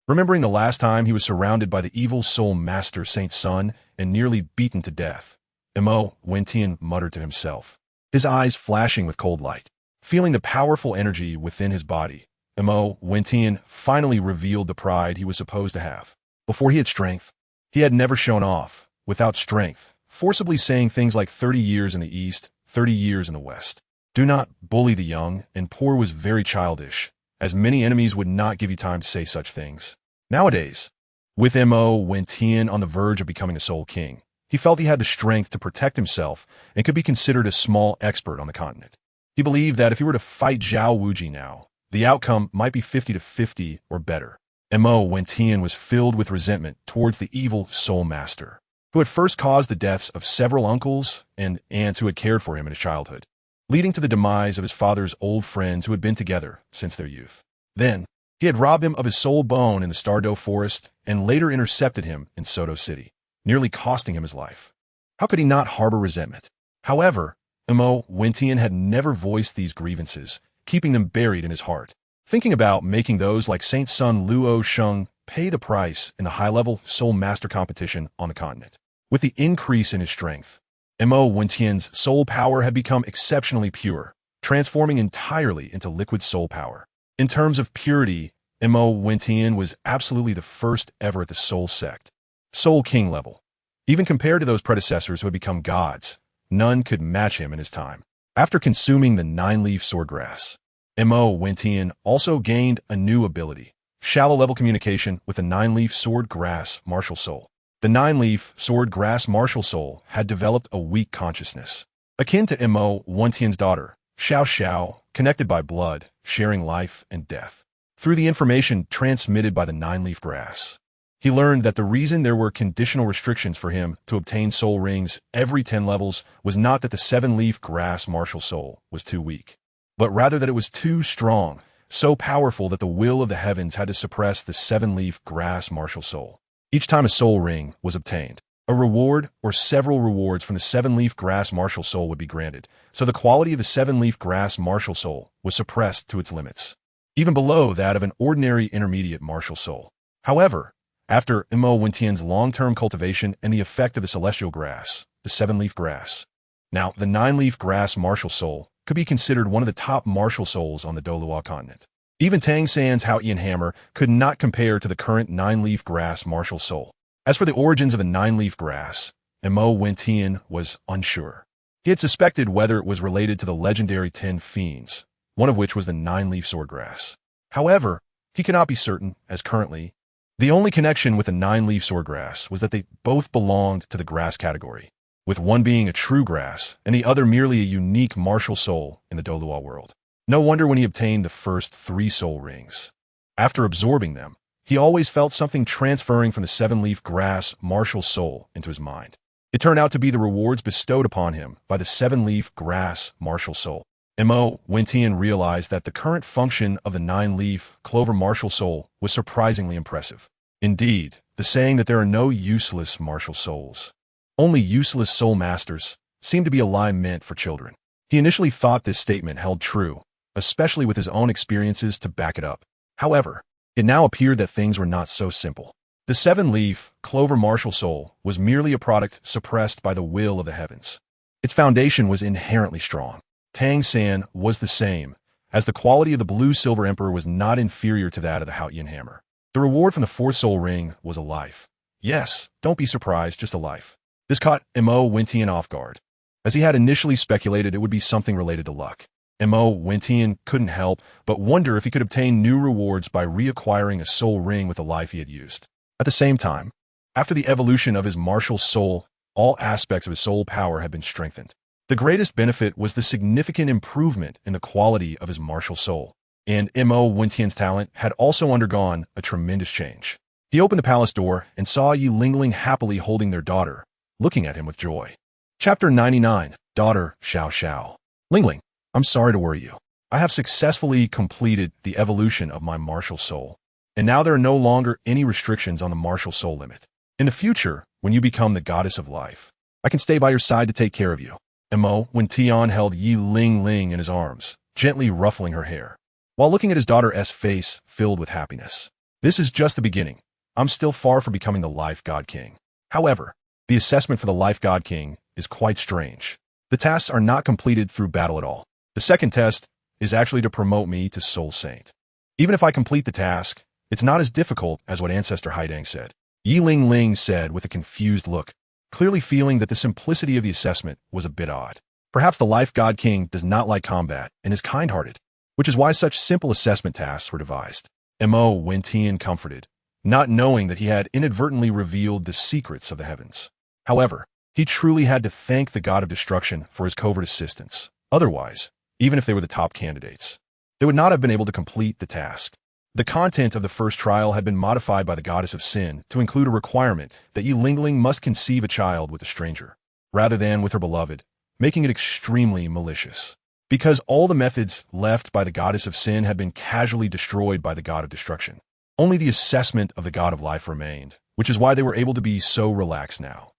Remembering the last time he was surrounded by the evil soul master Saint Sun and nearly beaten to death, Mo Wentian muttered to himself, his eyes flashing with cold light. Feeling the powerful energy within his body, Mo Wentian finally revealed the pride he was supposed to have. Before he had strength, he had never shown off. Without strength, forcibly saying things like 30 years in the East, 30 years in the West. Do not bully the young, and poor was very childish, as many enemies would not give you time to say such things. Nowadays, with Mo Wentian on the verge of becoming a Soul King, he felt he had the strength to protect himself and could be considered a small expert on the continent. He believed that if he were to fight Zhao Wuji now, the outcome might be 50-50 or better. Mo Wentian was filled with resentment towards the evil soul master, who had first caused the deaths of several uncles and aunts who had cared for him in his childhood, leading to the demise of his father's old friends who had been together since their youth. Then, he had robbed him of his soul bone in the Stardow Forest and later intercepted him in Soto City, nearly costing him his life. How could he not harbor resentment? However, Mo Wentian had never voiced these grievances, keeping them buried in his heart. thinking about making those like Saint Sun Luo Sheng pay the price in the high-level Soul Master competition on the continent. With the increase in his strength, Mo Wentian's soul power had become exceptionally pure, transforming entirely into liquid soul power. In terms of purity, Mo Wentian was absolutely the first ever at the Soul Sect, Soul King level. Even compared to those predecessors who had become gods, none could match him in his time. After consuming the 9-leaf swordgrass, Mo Wentian also gained a new ability, shallow-level communication with the 9-leaf swordgrass martial soul. The 9-leaf swordgrass martial soul had developed a weak consciousness, akin to Mo Wentian's daughter, Xiao Xiao, connected by blood, sharing life and death. Through the information transmitted by the 9-leaf grass, he learned that the reason there were conditional restrictions for him to obtain soul rings every 10 levels was not that the 7-leaf grass martial soul was too weak, but rather that it was too strong, so powerful that the will of the heavens had to suppress the 7-leaf grass martial soul. Each time a soul ring was obtained, a reward or several rewards from the 7-leaf grass martial soul would be granted, so the quality of the 7-leaf grass martial soul was suppressed to its limits, even below that of an ordinary intermediate martial soul. However, after Mo Wentian's long-term cultivation and the effect of the celestial grass, the 7-leaf grass, now the 9-leaf grass martial soul could be considered one of the top martial souls on the Douluo continent. Even Tang San's Haotian hammer could not compare to the current 9-leaf grass martial soul. As for the origins of the 9-leaf grass, Mo Wentian was unsure. He had suspected whether it was related to the legendary 10 fiends, one of which was the 9-leaf swordgrass. However, he could not be certain, as currently, the only connection with the 9-leaf swordgrass was that they both belonged to the grass category, with one being a true grass and the other merely a unique martial soul in the Douluo world. No wonder when he obtained the first 3 soul rings, after absorbing them, he always felt something transferring from the 7-leaf grass martial soul into his mind. It turned out to be the rewards bestowed upon him by the 7-leaf grass martial soul. Mo Wentian realized that the current function of the 9-leaf clover martial soul was surprisingly impressive. Indeed, the saying that there are no useless martial souls, only useless soul masters, seemed to be a lie meant for children. He initially thought this statement held true, especially with his own experiences to back it up. However, it now appeared that things were not so simple. The 7-leaf clover martial soul was merely a product suppressed by the will of the heavens. Its foundation was inherently strong. Tang San was the same, as the quality of the blue-silver emperor was not inferior to that of the Haotian hammer. The reward from the 4th soul ring was a life. Yes, don't be surprised, just a life. This caught Mo Wentian off guard, as he had initially speculated it would be something related to luck. Mo Wentian couldn't help but wonder if he could obtain new rewards by reacquiring a soul ring with the life he had used. At the same time, after the evolution of his martial soul, all aspects of his soul power had been strengthened. The greatest benefit was the significant improvement in the quality of his martial soul, and Mo Wentian's talent had also undergone a tremendous change. He opened the palace door and saw Yi Lingling happily holding their daughter, looking at him with joy. Chapter 99, Daughter Xiao Xiao. Lingling, I'm sorry to worry you. I have successfully completed the evolution of my martial soul, and now there are no longer any restrictions on the martial soul limit. In the future, when you become the goddess of life, I can stay by your side to take care of you. Mo Wentian held Yi Lingling in his arms, gently ruffling her hair, while looking at his daughter's face filled with happiness. This is just the beginning. I'm still far from becoming the Life God King. However, the assessment for the Life God King is quite strange. The tasks are not completed through battle at all. The second test is actually to promote me to Soul Saint. Even if I complete the task, it's not as difficult as what Ancestor Haidang said. Yi Lingling said with a confused look, clearly feeling that the simplicity of the assessment was a bit odd. Perhaps the Life God King does not like combat and is kind-hearted, which is why such simple assessment tasks were devised. Mo Wentian comforted, not knowing that he had inadvertently revealed the secrets of the heavens. However, he truly had to thank the god of destruction for his covert assistance. Otherwise, even if they were the top candidates, they would not have been able to complete the task. The content of the first trial had been modified by the goddess of sin to include a requirement that Yi Lingling must conceive a child with a stranger, rather than with her beloved, making it extremely malicious. Because all the methods left by the goddess of sin had been casually destroyed by the god of destruction, only the assessment of the god of life remained, which is why they were able to be so relaxed now.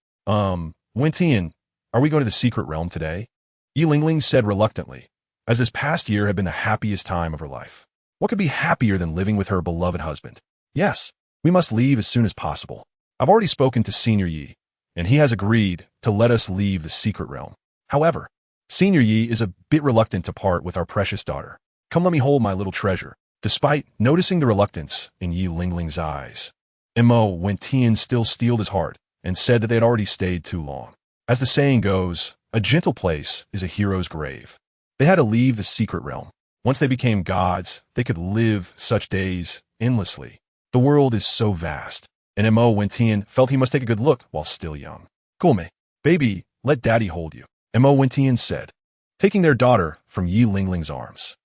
Wentian, are we going to the secret realm today? Yi Lingling said reluctantly, as this past year had been the happiest time of her life. What could be happier than living with her beloved husband? Yes, we must leave as soon as possible. I've already spoken to Senior Yi, and he has agreed to let us leave the secret realm. However, Senior Yi is a bit reluctant to part with our precious daughter. Come, let me hold my little treasure. Despite noticing the reluctance in Yi Lingling's eyes, Mo Wentian still steeled his heart and said that they had already stayed too long. As the saying goes, a gentle place is a hero's grave. They had to leave the secret realm. Once they became gods, they could live such days endlessly. The world is so vast, and Mo Wentian felt he must take a good look while still young. Cool me, baby, let daddy hold you, Mo Wentian said, taking their daughter from Yi Lingling's arms.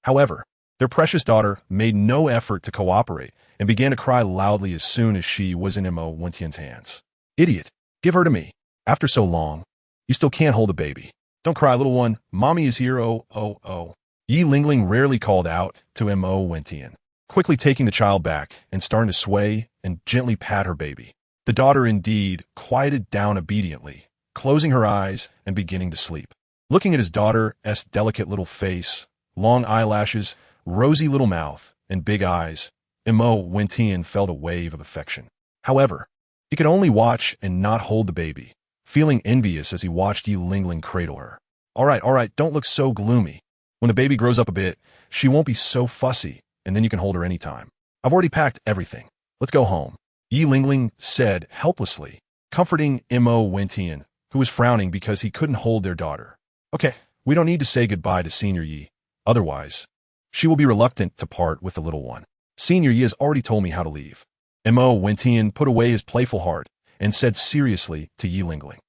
However, their precious daughter made no effort to cooperate and began to cry loudly as soon as she was in Mo Wentian's hands. Idiot, give her to me. After so long, you still can't hold a baby. Don't cry, little one. Mommy is here, oh. Yi Lingling rarely called out to Mo Wentian, quickly taking the child back and starting to sway and gently pat her baby. The daughter indeed quieted down obediently, closing her eyes and beginning to sleep. Looking at his daughter's delicate little face, long eyelashes, rosy little mouth, and big eyes, Mo Wentian felt a wave of affection. However, he could only watch and not hold the baby, feeling envious as he watched Yi Lingling cradle her. All right, don't look so gloomy. When the baby grows up a bit, she won't be so fussy, and then you can hold her anytime. I've already packed everything. Let's go home, Yi Lingling said helplessly, comforting Mo Wentian, who was frowning because he couldn't hold their daughter. Okay, we don't need to say goodbye to Senior Yi. Otherwise, she will be reluctant to part with the little one. Senior Yi has already told me how to leave. Mo Wentian put away his playful heart and said seriously to Yi Lingling.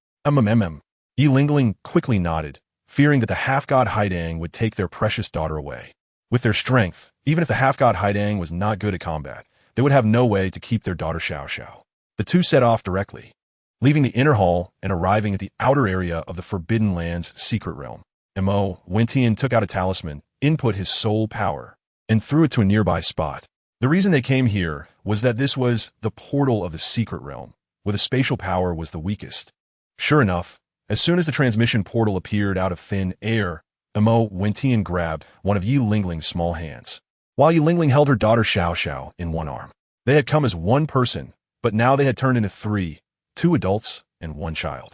Yi Lingling quickly nodded, fearing that the half-god Haidang would take their precious daughter away. With their strength, even if the half-god Haidang was not good at combat, they would have no way to keep their daughter Xiao Xiao. The two set off directly, leaving the inner hall and arriving at the outer area of the Forbidden Land's secret realm. Mo Wentian took out a talisman, input his soul power, and threw it to a nearby spot. The reason they came here was that this was the portal of the secret realm, where the spatial power was the weakest. Sure enough, as soon as the transmission portal appeared out of thin air, Mo Wentian grabbed one of Yi Lingling's small hands, while Yi Lingling held her daughter Xiao Xiao in one arm. They had come as one person, but now they had turned into three, 2 adults and 1 child.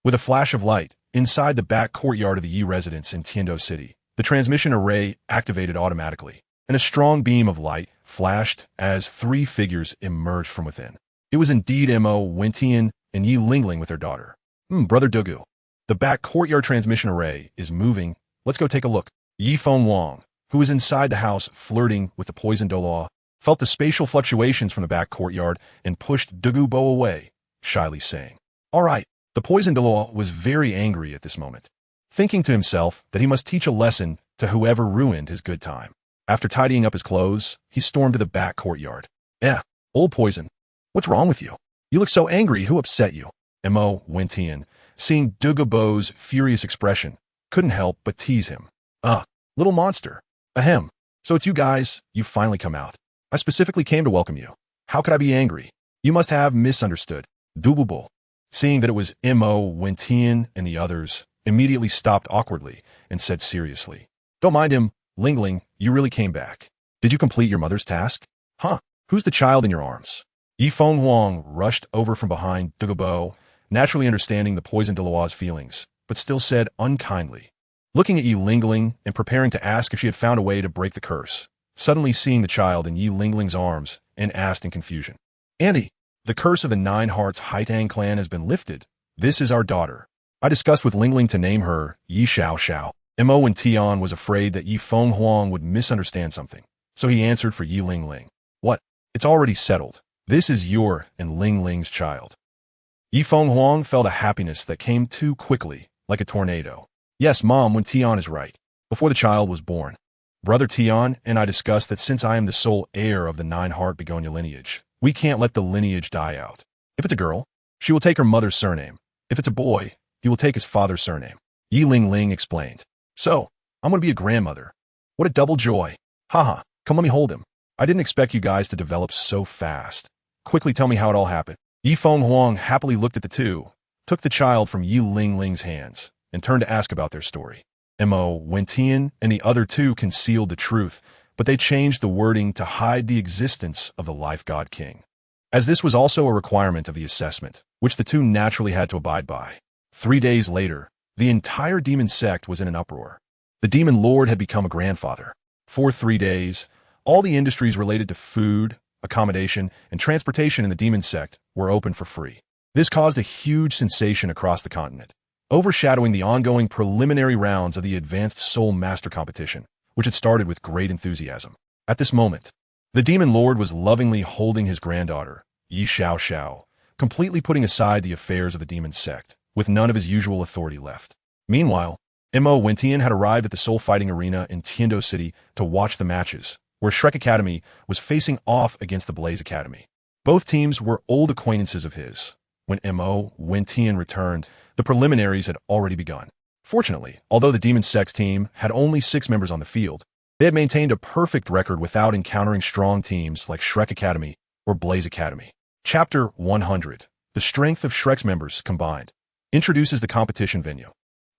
With a flash of light, inside the back courtyard of the Yi residence in Tiando City, the transmission array activated automatically, and a strong beam of light flashed as 3 figures emerged from within. It was indeed Mo Wentian and Yi Lingling with their daughter. Brother Douluo. The back courtyard transmission array is moving. Let's go take a look. Yi Fenghuang, who was inside the house flirting with the poisoned Douluo, felt the spatial fluctuations from the back courtyard and pushed Douluo away, shyly saying, "All right." The poisoned Douluo was very angry at this moment, thinking to himself that he must teach a lesson to whoever ruined his good time. After tidying up his clothes, he stormed to the back courtyard. Old poison, what's wrong with you? You look so angry. Who upset you? Mo Wentian, seeing Douluo's furious expression, couldn't help but tease him. Little monster. Ahem. So it's you guys, you've finally come out. I specifically came to welcome you. How could I be angry? You must have misunderstood. Douluo, seeing that it was Mo Wentian and the others, immediately stopped awkwardly and said seriously, "Don't mind him, Lingling, you really came back. Did you complete your mother's task? Who's the child in your arms?" Yi Fenghuang rushed over from behind Douluo, naturally understanding the poisoned Douluo's feelings, but still said unkindly, looking at Yi Lingling and preparing to ask if she had found a way to break the curse, suddenly seeing the child in Yi Lingling's arms and asked in confusion, "Auntie, the curse of the 9 Hearts Haitang clan has been lifted. This is our daughter. I discussed with Lingling to name her Yi Xiao Xiao." Mo Wentian was afraid that Yi Fenghuang would misunderstand something, so he answered for Yi Lingling. "What? It's already settled. This is your and Lingling's child." Yi Fenghuang felt a happiness that came too quickly, like a tornado. "Yes, Mom, when Tian is right. Before the child was born, Brother Tian and I discussed that since I am the sole heir of the 9-Heart Begonia lineage, we can't let the lineage die out. If it's a girl, she will take her mother's surname. If it's a boy, he will take his father's surname," Yi Lingling explained. "So, I'm going to be a grandmother. What a double joy. Haha, come let me hold him. I didn't expect you guys to develop so fast. Quickly tell me how it all happened." Yi Fenghuang happily looked at the two, took the child from Yi Lingling's hands, and turned to ask about their story. Mo Wentian and the other two concealed the truth, but they changed the wording to hide the existence of the life god king, as this was also a requirement of the assessment, which the two naturally had to abide by. 3 days later, the entire demon sect was in an uproar. The demon lord had become a grandfather. For 3 days, all the industries related to food, accommodation, and transportation in the demon sect were open for free. This caused a huge sensation across the continent, overshadowing the ongoing preliminary rounds of the Advanced Soul Master competition, which had started with great enthusiasm. At this moment, the demon lord was lovingly holding his granddaughter, Yi Xiao Xiao, completely putting aside the affairs of the demon sect, with none of his usual authority left. Meanwhile, Mo Wentian had arrived at the Soul Fighting Arena in Tiando City to watch the matches, where Shrek Academy was facing off against the Blaze Academy. Both teams were old acquaintances of his. When Mo Wentian returned, the preliminaries had already begun. Fortunately, although the Demon Sect's team had only 6 members on the field, they had maintained a perfect record without encountering strong teams like Shrek Academy or Blaze Academy. Chapter 100, The Strength of Shrek's Members Combined, introduces the competition venue,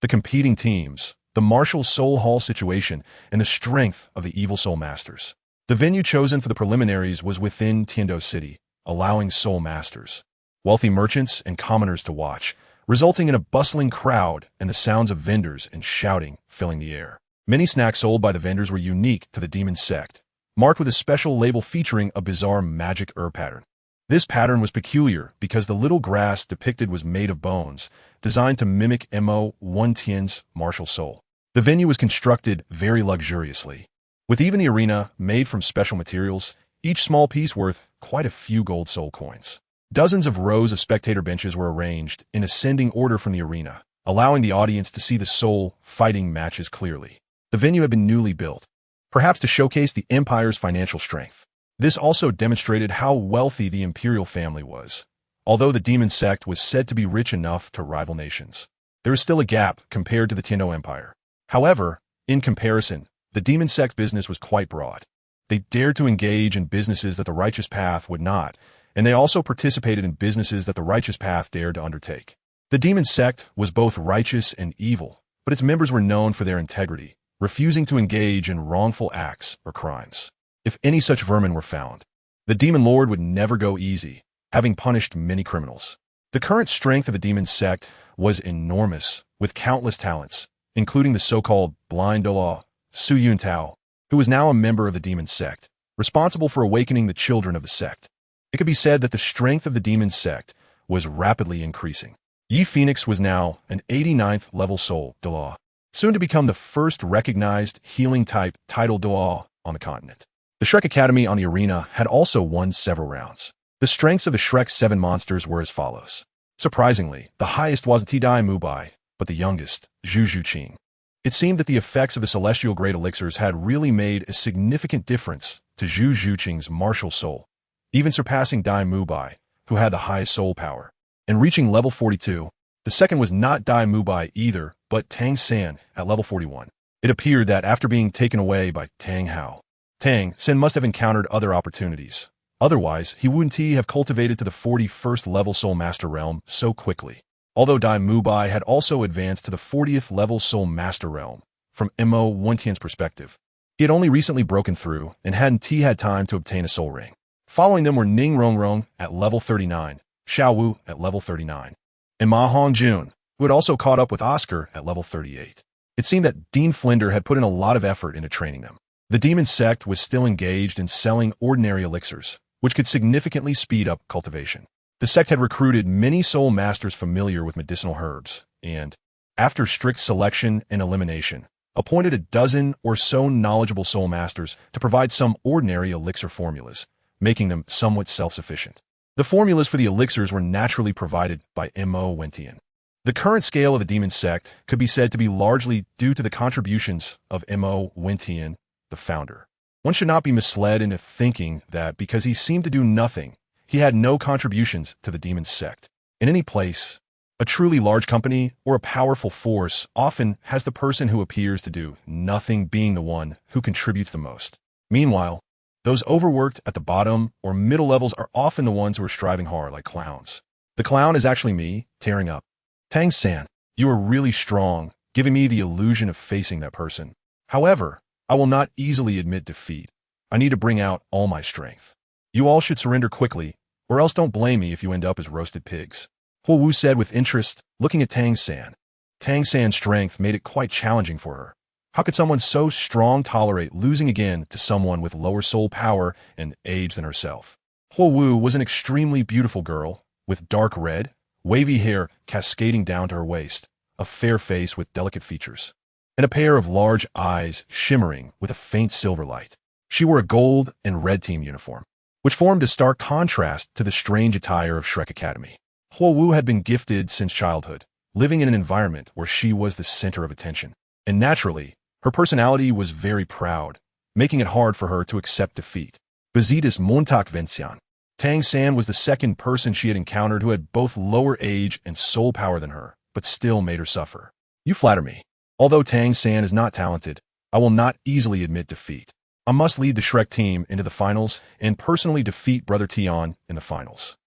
the competing teams, the martial soul hall situation, and the strength of the evil soul masters. The venue chosen for the preliminaries was within Tiando City, allowing soul masters, wealthy merchants, and commoners to watch, resulting in a bustling crowd and the sounds of vendors and shouting filling the air. Many snacks sold by the vendors were unique to the demon sect, marked with a special label featuring a bizarre magic herb pattern. This pattern was peculiar because the little grass depicted was made of bones, designed to mimic Mo Wentian's martial soul. The venue was constructed very luxuriously, with even the arena made from special materials, each small piece worth quite a few gold soul coins. Dozens of rows of spectator benches were arranged in ascending order from the arena, allowing the audience to see the soul fighting matches clearly. The venue had been newly built, perhaps to showcase the empire's financial strength. This also demonstrated how wealthy the imperial family was. Although the demon sect was said to be rich enough to rival nations, there is still a gap compared to the Tiando Empire. However, in comparison, the demon sect's business was quite broad. They dared to engage in businesses that the righteous path would not, and they also participated in businesses that the righteous path dared to undertake. The demon sect was both righteous and evil, but its members were known for their integrity, refusing to engage in wrongful acts or crimes. If any such vermin were found, the demon lord would never go easy, having punished many criminals. The current strength of the demon sect was enormous, with countless talents, including the so-called blind Douluo, Su Yuntao, who was now a member of the demon sect, responsible for awakening the children of the sect. It could be said that the strength of the demon sect was rapidly increasing. Yi Phoenix was now an 89th level soul Douluo, soon to become the first recognized healing-type title Douluo on the continent. The Shrek Academy on the arena had also won several rounds. The strengths of the Shrek 7 monsters were as follows. Surprisingly, the highest wasn't Tidai Mubai, but the youngest, Zhu Zhuqing. It seemed that the effects of the celestial great elixirs had really made a significant difference to Zhu Zhuqing's martial soul, even surpassing Dai Mubai, who had the highest soul power. And reaching level 42, the second was not Dai Mubai either, but Tang San at level 41. It appeared that after being taken away by Tang Hao, Tang San must have encountered other opportunities. Otherwise, he wouldn't have cultivated to the 41st level Soul Master realm so quickly. Although Dai Mubai had also advanced to the 40th level Soul Master realm, from Mo Wentian's perspective, he had only recently broken through and hadn't had time to obtain a soul ring. Following them were Ning Rongrong at level 39, Xiao Wu at level 39, and Ma Hongjun, who had also caught up with Oscar at level 38. It seemed that Dean Flinder had put in a lot of effort into training them. The demon sect was still engaged in selling ordinary elixirs, which could significantly speed up cultivation. The sect had recruited many soul masters familiar with medicinal herbs, and, after strict selection and elimination, appointed a dozen or so knowledgeable soul masters to provide some ordinary elixir formulas, making them somewhat self-sufficient. The formulas for the elixirs were naturally provided by Mo Wentian. The current scale of the demon sect could be said to be largely due to the contributions of Mo Wentian, the founder. One should not be misled into thinking that because he seemed to do nothing, he had no contributions to the demon sect. In any place, a truly large company or a powerful force often has the person who appears to do nothing being the one who contributes the most. Meanwhile, those overworked at the bottom or middle levels are often the ones who are striving hard like clowns. The clown is actually me, tearing up. Tang-san, you are really strong, giving me the illusion of facing that person. However, I will not easily admit defeat. I need to bring out all my strength. You all should surrender quickly, or else don't blame me if you end up as roasted pigs. Huo Wu said with interest, looking at Tang San. Tang San's strength made it quite challenging for her. How could someone so strong tolerate losing again to someone with lower soul power and age than herself? Huo Wu was an extremely beautiful girl, with dark red, wavy hair cascading down to her waist, a fair face with delicate features, and a pair of large eyes shimmering with a faint silver light. She wore a gold and red team uniform, which formed a stark contrast to the strange attire of Shrek Academy. Huo Wu had been gifted since childhood, living in an environment where she was the center of attention, and naturally, her personality was very proud, making it hard for her to accept defeat. Bezitas Montak Vencian. Tang San was the second person she had encountered who had both lower age and soul power than her, but still made her suffer. You flatter me. Although Tang San is not talented, I will not easily admit defeat. I must lead the Shrek team into the finals and personally defeat Brother Tian in the finals.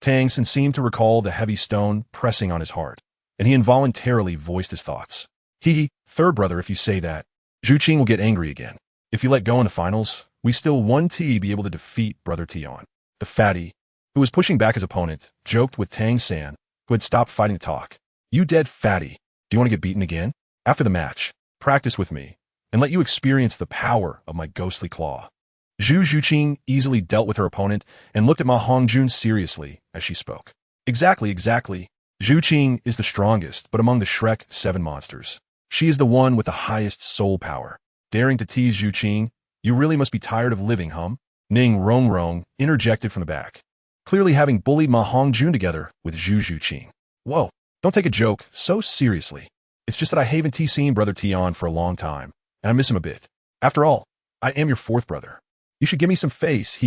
Tang San seemed to recall the heavy stone pressing on his heart, and he involuntarily voiced his thoughts. Third brother, if you say that, Zhu Qing will get angry again. If you let go in the finals, we still won't be able to defeat Brother Tian. The fatty, who was pushing back his opponent, joked with Tang San, who had stopped fighting to talk. You dead fatty. Do you want to get beaten again? After the match, practice with me, and let you experience the power of my ghostly claw. Zhu Qing easily dealt with her opponent and looked at Ma Hongjun seriously as she spoke. Exactly. Zhu Qing is the strongest, but among the Shrek 7 monsters, she is the one with the highest soul power. Daring to tease Zhu Qing, you really must be tired of living, hum? Ning Rong interjected from the back, clearly having bullied Ma Hongjun together with Zhu Qing. Whoa, don't take a joke so seriously. It's just that I haven't seen Brother Tian for a long time, and I miss him a bit. After all, I am your fourth brother. You should give me some face,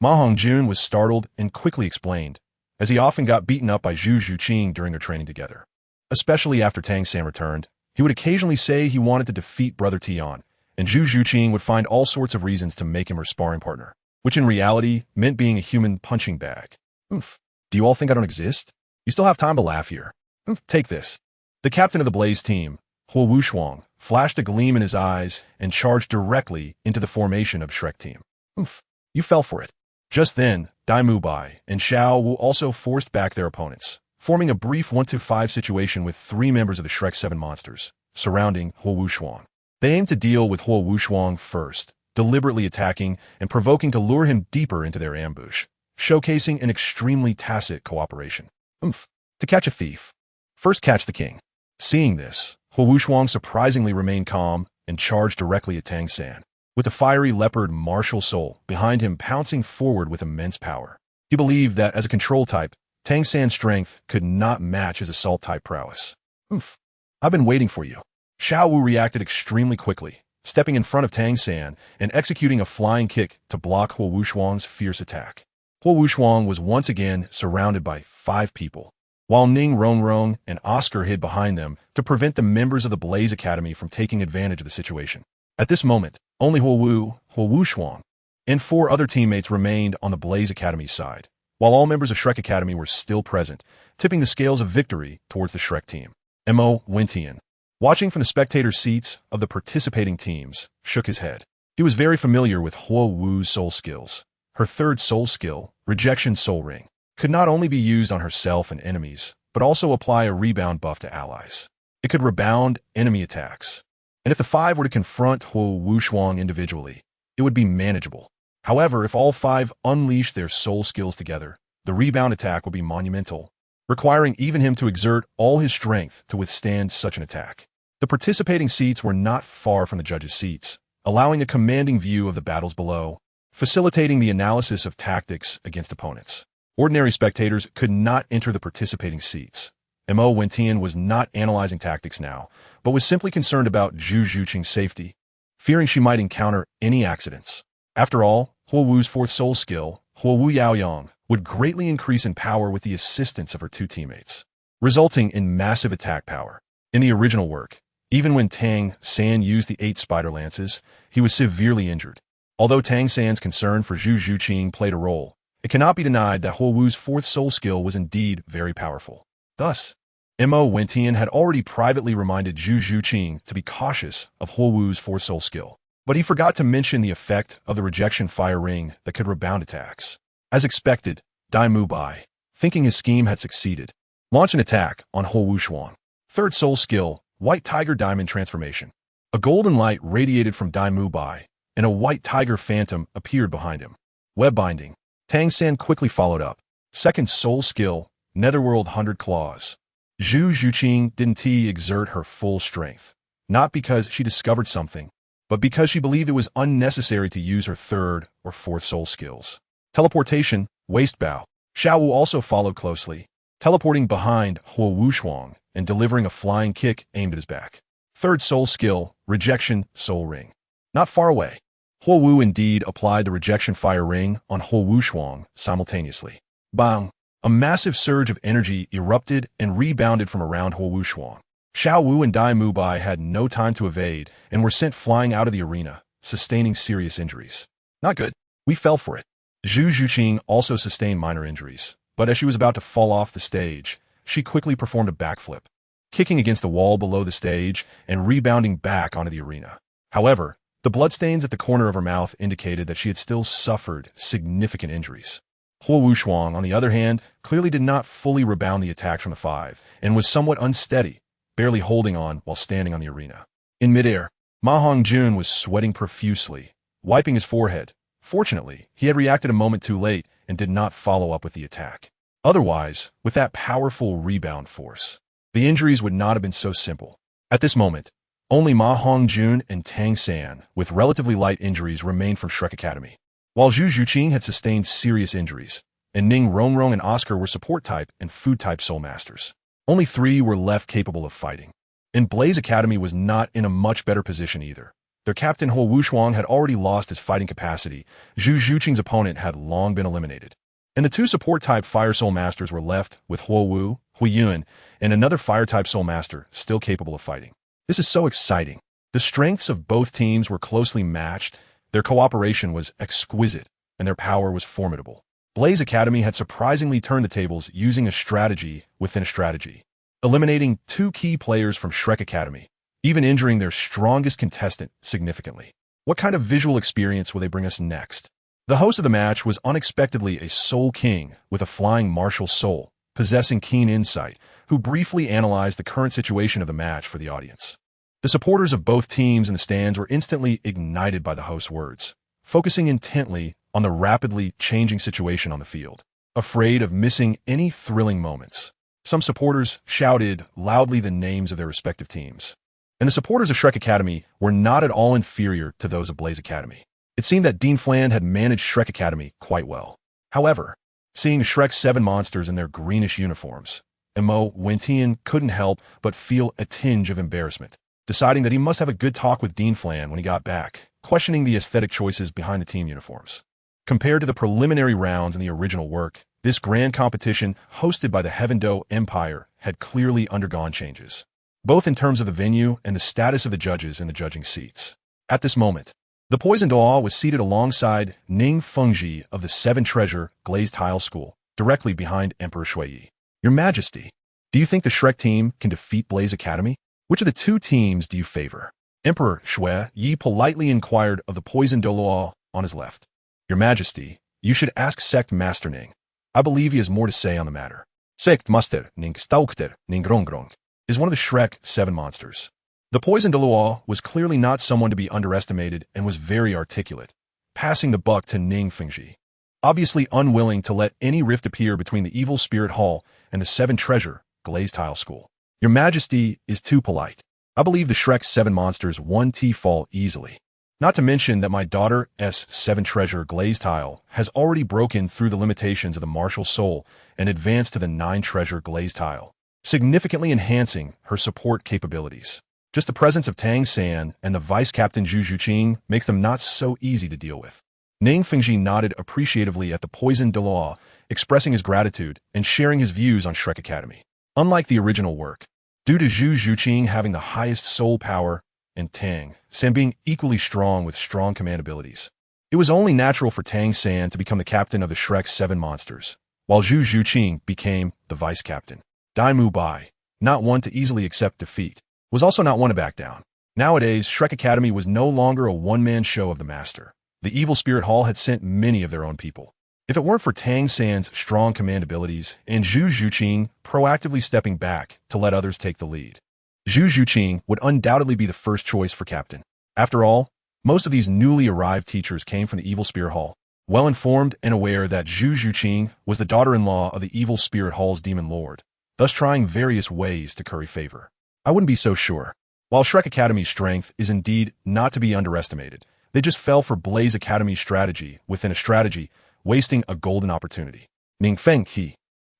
Ma Hongjun was startled and quickly explained, as he often got beaten up by Zhu Qing during their training together. Especially after Tang San returned, he would occasionally say he wanted to defeat Brother Tian, and Zhu Qing would find all sorts of reasons to make him her sparring partner, which in reality meant being a human punching bag. Oomph. Do you all think I don't exist? You still have time to laugh here. Oomph, take this. The captain of the Blaze team, Huo Wushuang, flashed a gleam in his eyes and charged directly into the formation of Shrek team. Oomph, you fell for it. Just then, Dai Mu Bai and Xiao Wu also forced back their opponents, forming a brief 1-5 situation with 3 members of the Shrek 7 monsters, surrounding Huo Wushuang. They aimed to deal with Huo Wushuang first, deliberately attacking and provoking to lure him deeper into their ambush, showcasing an extremely tacit cooperation. Oomph. To catch a thief, first catch the king. Seeing this, Huo Wushuang surprisingly remained calm and charged directly at Tang San, with the fiery leopard MartialSoul behind him pouncing forward with immense power. He believed that as a control type, Tang San's strength could not match his assault type prowess. Oomph. I've been waiting for you. Xiao Wu reacted extremely quickly, stepping in front of Tang San and executing a flying kick to block Huo Wushuang's fierce attack. Huo Wushuang was once again surrounded by 5 people, while Ning Rong and Oscar hid behind them to prevent the members of the Blaze Academy from taking advantage of the situation. At this moment, only Huo Wushuang, and 4 other teammates remained on the Blaze Academy's side, while all members of Shrek Academy were still present, tipping the scales of victory towards the Shrek team. Mo Wentian, watching from the spectator seats of the participating teams, shook his head. He was very familiar with Huo Wu's soul skills. Her third soul skill, Rejection Soul Ring, could not only be used on herself and enemies, but also apply a rebound buff to allies. It could rebound enemy attacks. And if the 5 were to confront Huo Wushuang individually, it would be manageable. However, if all 5 unleashed their soul skills together, the rebound attack would be monumental, requiring even him to exert all his strength to withstand such an attack. The participating seats were not far from the judges' seats, allowing a commanding view of the battles below, facilitating the analysis of tactics against opponents. Ordinary spectators could not enter the participating seats. Mo Wentian was not analyzing tactics now, but was simply concerned about Zhu Qing's safety, fearing she might encounter any accidents. After all, Huo Wu's 4th soul skill, Huo Wu Yaoyang, would greatly increase in power with the assistance of her 2 teammates, resulting in massive attack power. In the original work, even when Tang San used the 8 spider lances, he was severely injured. Although Tang San's concern for Zhu Qing played a role, it cannot be denied that Huo Wu's 4th soul skill was indeed very powerful. Thus, Mo Wentian had already privately reminded Zhu Qing to be cautious of Huo Wu's 4th soul skill. But he forgot to mention the effect of the rejection fire ring that could rebound attacks. As expected, Dai Mubai, thinking his scheme had succeeded, launched an attack on Huo Wushuang. Third soul skill, White Tiger Diamond Transformation. A golden light radiated from Dai Mubai, and a white tiger phantom appeared behind him. Web binding. Tang San quickly followed up. Second soul skill, Netherworld 100 Claws. Zhu Zhuqing didn't exert her full strength, not because she discovered something, but because she believed it was unnecessary to use her third or fourth soul skills. Teleportation, Waist Bow. Xiao Wu also followed closely, teleporting behind Huo Wushuang and delivering a flying kick aimed at his back. Third soul skill, Rejection Soul Ring. Not far away, Huo Wu indeed applied the rejection fire ring on Huo Wushuang simultaneously. Bang! A massive surge of energy erupted and rebounded from around Huo Wushuang. Xiao Wu and Dai Mubai had no time to evade and were sent flying out of the arena, sustaining serious injuries. Not good. We fell for it. Zhu Zhuqing also sustained minor injuries, but as she was about to fall off the stage, she quickly performed a backflip, kicking against the wall below the stage and rebounding back onto the arena. However, the bloodstains at the corner of her mouth indicated that she had still suffered significant injuries. Huo Wushuang, on the other hand, clearly did not fully rebound the attacks from the five and was somewhat unsteady, barely holding on while standing on the arena. In midair, Ma Hongjun was sweating profusely, wiping his forehead. Fortunately, he had reacted a moment too late and did not follow up with the attack. Otherwise, with that powerful rebound force, the injuries would not have been so simple. At this moment, only Ma Hongjun and Tang San, with relatively light injuries, remained from Shrek Academy. While Zhu Zhuqing had sustained serious injuries, and Ning Rongrong and Oscar were support-type and food-type soul masters, only 3 were left capable of fighting. And Blaze Academy was not in a much better position either. Their captain Huo Wushuang had already lost his fighting capacity. Zhu Zhuqing's opponent had long been eliminated. And the 2 support-type fire soul masters were left with Huo Wu, Hui Yun, and another fire-type soul master still capable of fighting. This is so exciting. The strengths of both teams were closely matched, their cooperation was exquisite, and their power was formidable. Blaze Academy had surprisingly turned the tables using a strategy within a strategy, eliminating 2 key players from Shrek Academy, even injuring their strongest contestant significantly. What kind of visual experience will they bring us next? The host of the match was unexpectedly a Soul King with a flying martial soul, possessing keen insight, who briefly analyzed the current situation of the match for the audience. The supporters of both teams in the stands were instantly ignited by the host's words, focusing intently on the rapidly changing situation on the field, afraid of missing any thrilling moments. Some supporters shouted loudly the names of their respective teams. And the supporters of Shrek Academy were not at all inferior to those of Blaze Academy. It seemed that Dean Flan had managed Shrek Academy quite well. However, seeing Shrek's 7 monsters in their greenish uniforms, Mo Wentian couldn't help but feel a tinge of embarrassment, deciding that he must have a good talk with Dean Flan when he got back, questioning the aesthetic choices behind the team uniforms. Compared to the preliminary rounds in the original work, this grand competition, hosted by the Heavendo Empire, had clearly undergone changes, both in terms of the venue and the status of the judges in the judging seats. At this moment, the Poison Douluo was seated alongside Ning Fengji of the 7 Treasure Glazed Tile School, directly behind Emperor Shui. Your Majesty, do you think the Shrek team can defeat Blaze Academy? Which of the 2 teams do you favor? Emperor Shui Yi politely inquired of the Poison Douluo on his left. Your Majesty, you should ask Sect Master Ning. I believe he has more to say on the matter. Sect Master Ning Staukter Ning Rongrong is one of the Shrek 7 monsters. The Poison Douluo was clearly not someone to be underestimated and was very articulate, passing the buck to Ning Fengji, obviously unwilling to let any rift appear between the Evil Spirit Hall and the 7 Treasure Glazed Tile School. Your Majesty is too polite. I believe the Shrek 7 monsters won T-Fall easily. Not to mention that my daughter's 7 Treasure Glazed Tile has already broken through the limitations of the MartialSoul and advanced to the 9 Treasure Glazed Tile, significantly enhancing her support capabilities. Just the presence of Tang San and the Vice Captain Zhu Zhuqing makes them not so easy to deal with. Ning Fengji nodded appreciatively at the Poison Douluo, expressing his gratitude and sharing his views on Shrek Academy. Unlike the original work, due to Zhu Zhuqing having the highest soul power and Tang San being equally strong with strong command abilities, it was only natural for Tang San to become the captain of the Shrek 7 monsters, while Zhu Zhuqing became the vice captain. Dai Mubai, not one to easily accept defeat, was also not one to back down. Nowadays, Shrek Academy was no longer a one-man show of the master. The Evil Spirit Hall had sent many of their own people. If it weren't for Tang San's strong command abilities and Zhu Zhuqing proactively stepping back to let others take the lead, Zhu Zhuqing would undoubtedly be the first choice for captain. After all, most of these newly arrived teachers came from the Evil Spirit Hall, well informed and aware that Zhu Zhuqing was the daughter-in-law of the Evil Spirit Hall's demon lord, thus trying various ways to curry favor. I wouldn't be so sure. While Shrek Academy's strength is indeed not to be underestimated, they just fell for Blaze Academy's strategy within a strategy, wasting a golden opportunity. Ning Feng He,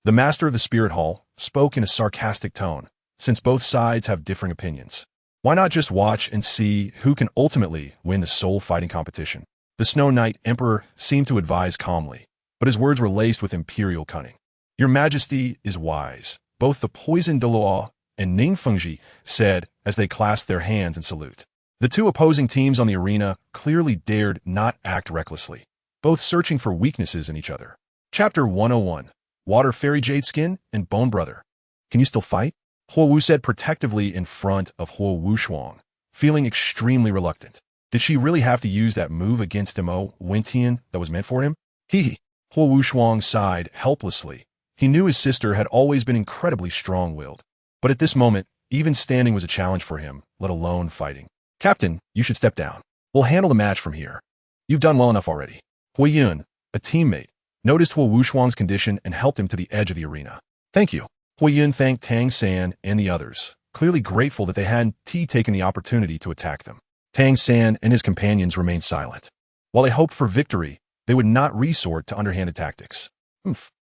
the master of the Spirit Hall, spoke in a sarcastic tone, since both sides have differing opinions. Why not just watch and see who can ultimately win the soul fighting competition? The Snow Knight Emperor seemed to advise calmly, but his words were laced with imperial cunning. Your Majesty is wise. Both the poisoned Douluo and Ning Fengji said as they clasped their hands in salute. The two opposing teams on the arena clearly dared not act recklessly, both searching for weaknesses in each other. Chapter 101, Water Fairy Jade Skin and Bone Brother. Can you still fight? Huo Wu said protectively in front of Huo Wushuang, feeling extremely reluctant. Did she really have to use that move against Mo Wentian that was meant for him? Huo Wushuang sighed helplessly. He knew his sister had always been incredibly strong-willed. But at this moment, even standing was a challenge for him, let alone fighting. Captain, you should step down. We'll handle the match from here. You've done well enough already. Hui Yun, a teammate, noticed Huo Wushuang's condition and helped him to the edge of the arena. Thank you. Hui Yun thanked Tang San and the others, clearly grateful that they hadn't taken the opportunity to attack them. Tang San and his companions remained silent. While they hoped for victory, they would not resort to underhanded tactics.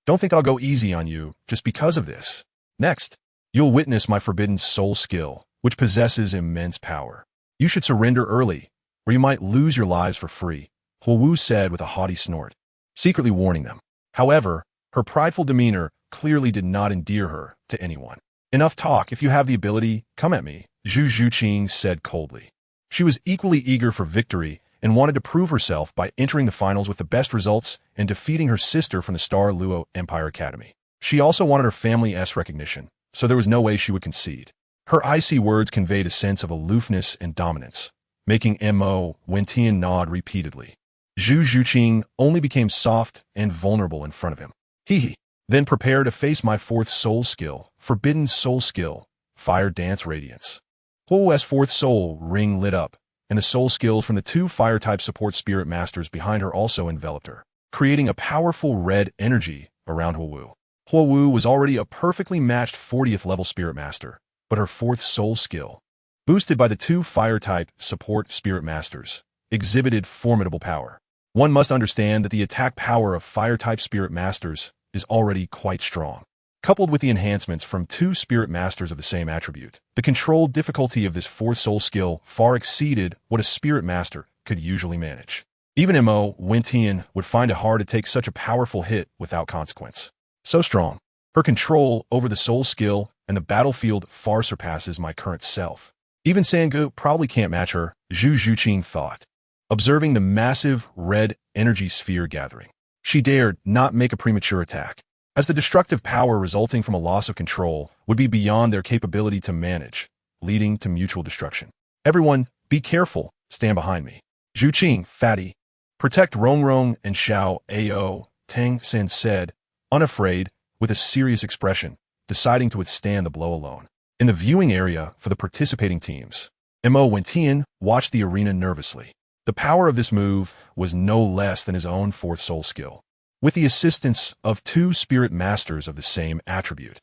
Don't think I'll go easy on you just because of this. Next, you'll witness my forbidden soul skill, which possesses immense power. You should surrender early, or you might lose your lives for free, Huo Wu said with a haughty snort, secretly warning them. However, her prideful demeanor clearly did not endear her to anyone. Enough talk. If you have the ability, come at me, Zhu Zhuqing said coldly. She was equally eager for victory and wanted to prove herself by entering the finals with the best results and defeating her sister from the Star Luo Empire Academy. She also wanted her family's recognition, so there was no way she would concede. Her icy words conveyed a sense of aloofness and dominance, making Mo Wentian nod repeatedly. Zhu Zhuqing only became soft and vulnerable in front of him. Then prepare to face my fourth soul skill, forbidden soul skill, Fire Dance Radiance. Huo Wu's fourth soul ring lit up, and the soul skills from the two fire-type support spirit masters behind her also enveloped her, creating a powerful red energy around Huo Wu. Huo Wu was already a perfectly matched 40th level spirit master, but her fourth soul skill, boosted by the two fire-type support spirit masters, exhibited formidable power. One must understand that the attack power of fire-type spirit masters is already quite strong. Coupled with the enhancements from two spirit masters of the same attribute, the control difficulty of this fourth soul skill far exceeded what a spirit master could usually manage. Even Mo Wentian would find it hard to take such a powerful hit without consequence. So strong, her control over the soul skill and the battlefield far surpasses my current self. Even Sangu probably can't match her, Zhu Zhuqing thought, observing the massive red energy sphere gathering. She dared not make a premature attack, as the destructive power resulting from a loss of control would be beyond their capability to manage, leading to mutual destruction. Everyone, be careful, stand behind me. Zhuqing, fatty. Protect Rongrong and Xiao Ao, Tang San said, unafraid, with a serious expression, deciding to withstand the blow alone. In the viewing area for the participating teams, Mo Wentian watched the arena nervously. The power of this move was no less than his own fourth soul skill, with the assistance of two spirit masters of the same attribute.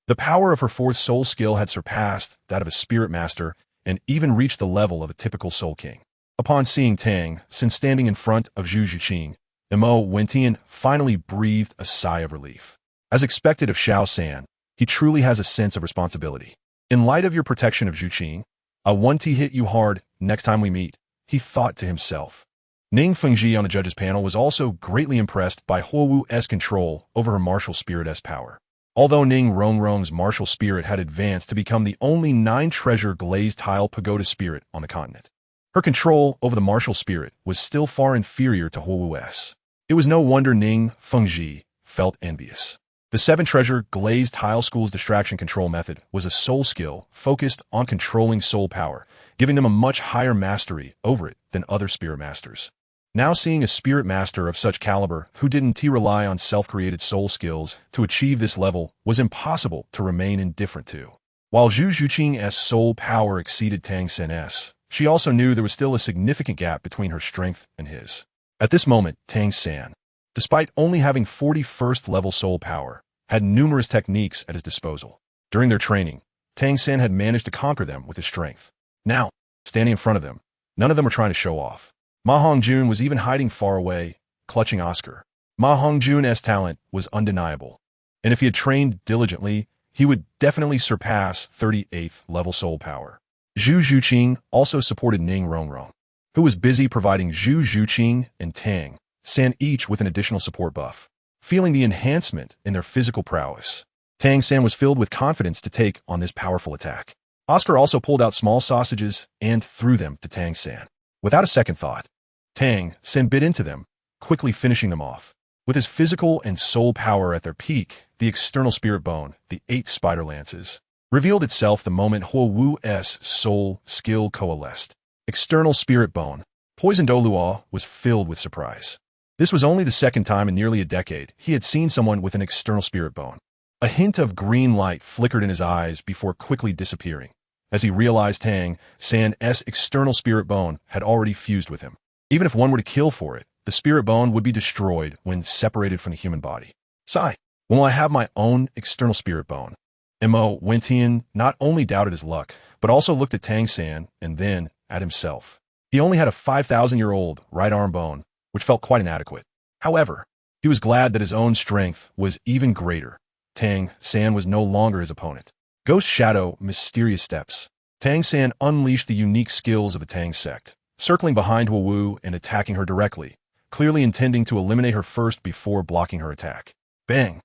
The power of her fourth soul skill had surpassed that of a spirit master and even reached the level of a typical soul king. Upon seeing Tang San standing in front of Zhu Zhuqing, Mo Wentian finally breathed a sigh of relief. As expected of Xiao San, he truly has a sense of responsibility. In light of your protection of Zhuqing, I want to hit you hard next time we meet, he thought to himself. Ning Fengji on the judges panel was also greatly impressed by Huo Wu's control over her martial spirit's power. Although Ning Rongrong's martial spirit had advanced to become the only 9-treasure glazed tile pagoda spirit on the continent, her control over the martial spirit was still far inferior to Huo Wu's. It was no wonder Ning Fengji felt envious. The 7 Treasure Glazed Tile School's distraction control method was a soul skill focused on controlling soul power, giving them a much higher mastery over it than other spirit masters. Now seeing a spirit master of such caliber who didn't rely on self-created soul skills to achieve this level was impossible to remain indifferent to. While Zhu Zhuqing's soul power exceeded Tang Sen's, she also knew there was still a significant gap between her strength and his. At this moment, Tang San, despite only having 41st level soul power, had numerous techniques at his disposal. During their training, Tang San had managed to conquer them with his strength. Now, standing in front of them, none of them were trying to show off. Ma Hongjun was even hiding far away, clutching Oscar. Ma Hongjun's talent was undeniable, and if he had trained diligently, he would definitely surpass 38th level soul power. Zhu Zhuqing also supported Ning Rongrong, who was busy providing Zhu Zhuqing and Tang San each with an additional support buff. Feeling the enhancement in their physical prowess, Tang San was filled with confidence to take on this powerful attack. Oscar also pulled out small sausages and threw them to Tang San. Without a second thought, Tang San bit into them, quickly finishing them off. With his physical and soul power at their peak, the external spirit bone, the 8 spider lances, revealed itself the moment Huo Wu's soul skill coalesced. External spirit bone. Poison Douluo was filled with surprise. This was only the second time in nearly a decade he had seen someone with an external spirit bone. A hint of green light flickered in his eyes before quickly disappearing, as he realized Tang San's external spirit bone had already fused with him. Even if one were to kill for it, the spirit bone would be destroyed when separated from the human body. Sigh, when will I have my own external spirit bone? Mo Wentian not only doubted his luck, but also looked at Tang San and then at himself. He only had a 5,000-year-old right arm bone, which felt quite inadequate. However, he was glad that his own strength was even greater. Tang San was no longer his opponent. Ghost Shadow, Mysterious Steps. Tang San unleashed the unique skills of the Tang sect, circling behind Huo Wu and attacking her directly, clearly intending to eliminate her first before blocking her attack. Bang!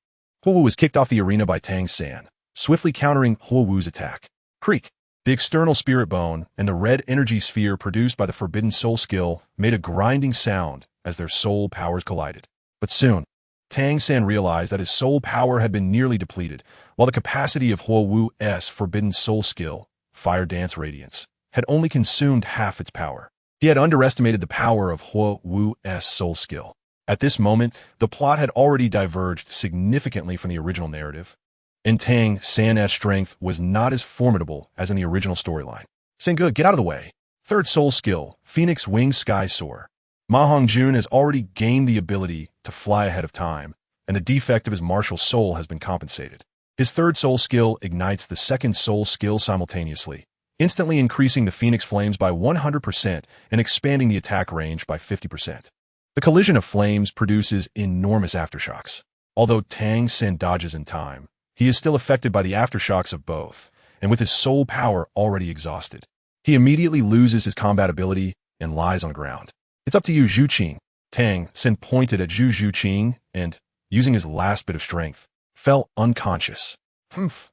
Huo Wu was kicked off the arena by Tang San, swiftly countering Huo Wu's attack. Creak! The external spirit bone and the red energy sphere produced by the Forbidden Soul skill made a grinding sound as their soul powers collided. But soon, Tang San realized that his soul power had been nearly depleted, while the capacity of Huo Wu's Forbidden Soul skill, Fire Dance Radiance, had only consumed half its power. He had underestimated the power of Huo Wu's soul skill. At this moment, the plot had already diverged significantly from the original narrative, and Tang San's strength was not as formidable as in the original storyline. Sengu, get out of the way. Third soul skill, Phoenix Wing Sky Soar. Ma Hongjun has already gained the ability to fly ahead of time, and the defect of his martial soul has been compensated. His third soul skill ignites the second soul skill simultaneously, instantly increasing the Phoenix Flames by 100% and expanding the attack range by 50%. The collision of flames produces enormous aftershocks. Although Tang San dodges in time, he is still affected by the aftershocks of both, and with his soul power already exhausted, he immediately loses his combat ability and lies on the ground. It's up to you, Zhuqing. Tang San pointed at Zhu Zhuqing and, using his last bit of strength, fell unconscious.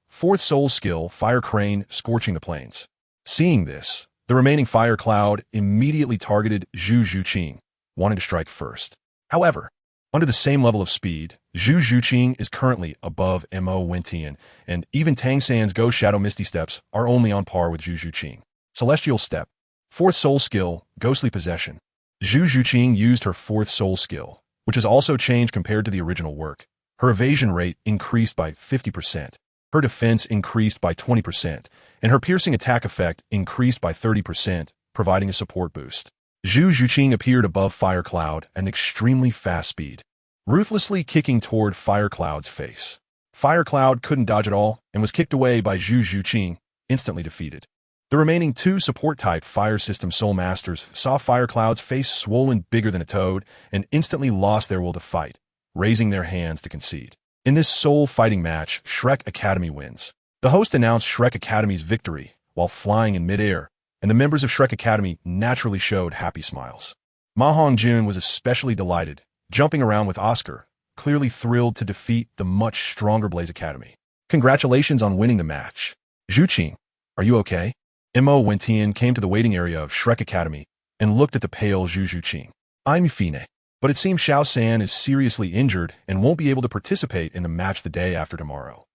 Fourth soul skill, Fire Crane, Scorching the Plains. Seeing this, the remaining fire cloud immediately targeted Zhu Zhuqing, wanting to strike first. However, under the same level of speed, Zhu Zhuqing is currently above Mo Wentian, and even Tang San's Ghost Shadow Misty Steps are only on par with Zhu Zhuqing. Celestial Step. Fourth soul skill, Ghostly Possession. Zhu Zhuqing used her fourth soul skill, which has also changed compared to the original work. Her evasion rate increased by 50%, her defense increased by 20%, and her piercing attack effect increased by 30%, providing a support boost. Zhu Zhuqing appeared above Fire Cloud at an extremely fast speed, ruthlessly kicking toward Fire Cloud's face. Fire Cloud couldn't dodge at all and was kicked away by Zhu Zhuqing, instantly defeated. The remaining 2 support-type Fire System Soul Masters saw Fire Cloud's face swollen bigger than a toad and instantly lost their will to fight, raising their hands to concede. In this soul fighting match, Shrek Academy wins. The host announced Shrek Academy's victory while flying in midair, and the members of Shrek Academy naturally showed happy smiles. Ma Hongjun was especially delighted, jumping around with Oscar, clearly thrilled to defeat the much stronger Blaze Academy. Congratulations on winning the match. Zhuqing, are you okay? Mo Wentian came to the waiting area of Shrek Academy and looked at the pale Zhu Zhuqing. I'm fine, But it seems Xiao San is seriously injured and won't be able to participate in the match the day after tomorrow.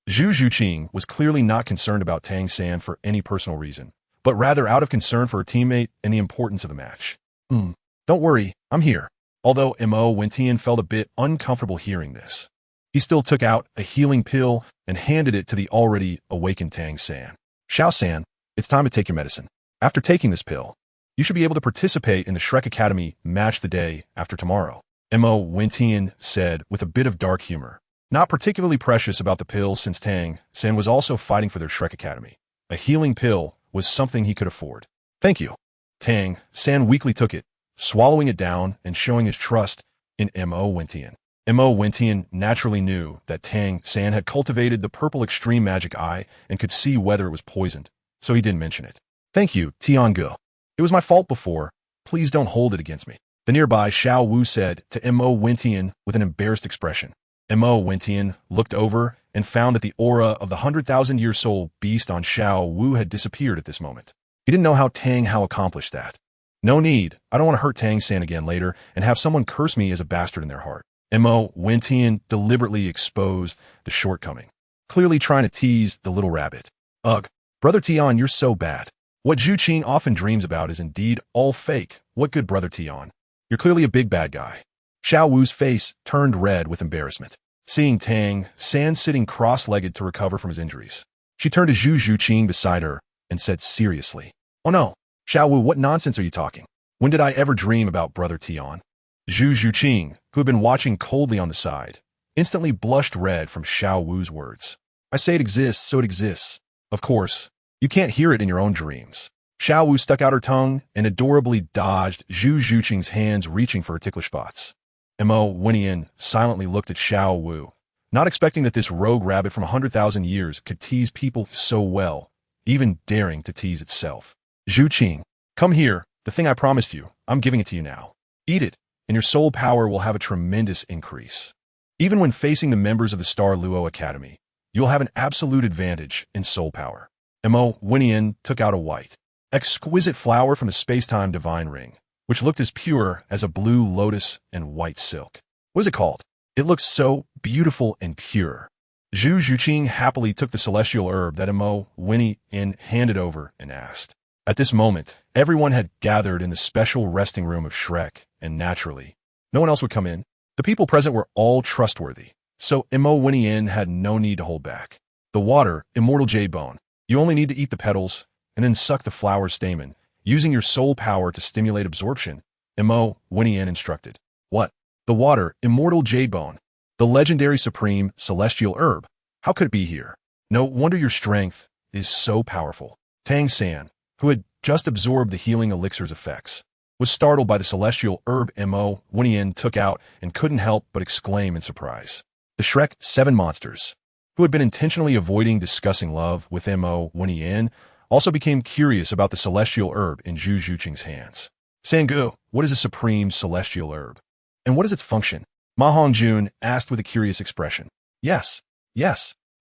Zhu Zhuqing was clearly not concerned about Tang San for any personal reason, but rather out of concern for her teammate and the importance of the match. Don't worry, I'm here. Although Mo Wentian felt a bit uncomfortable hearing this. He still took out a healing pill and handed it to the already awakened Tang San. Xiao San, it's time to take your medicine. After taking this pill, you should be able to participate in the Shrek Academy match the day after tomorrow, Mo Wentian said with a bit of dark humor. Not particularly precious about the pill since Tang San was also fighting for their Shrek Academy. A healing pill was something he could afford. Thank you. Tang San weakly took it, swallowing it down and showing his trust in Mo Wentian. Mo Wentian naturally knew that Tang San had cultivated the purple extreme magic eye and could see whether it was poisoned, so he didn't mention it. Thank you, Tiange. It was my fault before. Please don't hold it against me. The nearby Xiao Wu said to Mo Wentian with an embarrassed expression. Mo Wentian looked over and found that the aura of the 100,000-year soul beast on Xiao Wu had disappeared at this moment. He didn't know how Tang Hao accomplished that. No need. I don't want to hurt Tang San again later and have someone curse me as a bastard in their heart. Mo Wentian deliberately exposed the shortcoming, clearly trying to tease the little rabbit. Ugh, Brother Tian, you're so bad. What Zhu Qing often dreams about is indeed all fake. What good, Brother Tian? You're clearly a big bad guy. Xiao Wu's face turned red with embarrassment, seeing Tang San sitting cross-legged to recover from his injuries. She turned to Zhu Qing beside her and said seriously, "Oh no, Xiao Wu, what nonsense are you talking? When did I ever dream about Brother Tian?" Zhu Qing, who had been watching coldly on the side, instantly blushed red from Xiao Wu's words. I say it exists, so it exists. Of course, you can't hear it in your own dreams. Xiao Wu stuck out her tongue and adorably dodged Zhu Qing's hands reaching for her ticklish spots. Mo Wentian silently looked at Xiao Wu, not expecting that this rogue rabbit from 100,000 years could tease people so well, even daring to tease itself. Zhu Qing, come here, the thing I promised you, I'm giving it to you now. Eat it, and your soul power will have a tremendous increase. Even when facing the members of the Douluo Academy, you'll have an absolute advantage in soul power. Mo Wentian took out a white, exquisite flower from the space-time divine ring, which looked as pure as a blue lotus and white silk. What is it called? It looks so beautiful and pure. Zhu Qing happily took the celestial herb that Mo Wentian handed over and asked. At this moment, everyone had gathered in the special resting room of Shrek, and naturally, no one else would come in. The people present were all trustworthy, so Mo Wentian had no need to hold back. The water, immortal jade bone. You only need to eat the petals, and then suck the flower's stamen, using your soul power to stimulate absorption, Mo Wentian instructed. What? The water, immortal jade bone. The legendary supreme celestial herb. How could it be here? No wonder your strength is so powerful. Tang San, who had just absorbed the healing elixir's effects, was startled by the celestial herb Mo Wentian took out and couldn't help but exclaim in surprise. The Shrek 7 monsters, who had been intentionally avoiding discussing love with Mo Wentian, also became curious about the celestial herb in Zhu Qing's hands. Sangu, what is a supreme celestial herb? And what is its function? Ma Hongjun asked with a curious expression. Yes,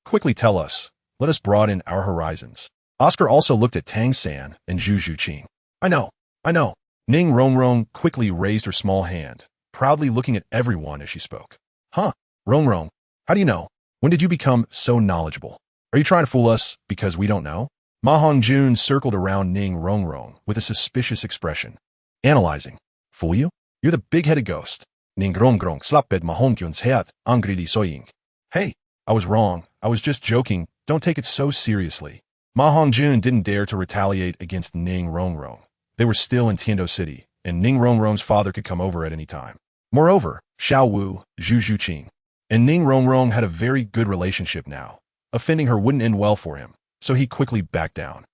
quickly tell us. Let us broaden our horizons. Oscar also looked at Tang San and Zhu Qing. I know. Ning Rongrong quickly raised her small hand, proudly looking at everyone as she spoke. Huh, Rongrong, how do you know? When did you become so knowledgeable? Are you trying to fool us because we don't know? Ma Hongjun circled around Ning Rongrong with a suspicious expression. Analyzing. Fool you? You're the big-headed ghost. Ning Rongrong slapped Ma Hongjun's head, angrily soying. Hey, I was wrong. I was just joking. Don't take it so seriously. Ma Hongjun didn't dare to retaliate against Ning Rongrong. They were still in Tiando City, and Ning Rongrong's father could come over at any time. Moreover, Xiao Wu, Zhu Qing, and Ning Rongrong had a very good relationship now. Offending her wouldn't end well for him, so he quickly backed down.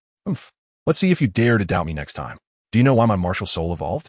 Let's see if you dare to doubt me next time. Do you know why my martial soul evolved?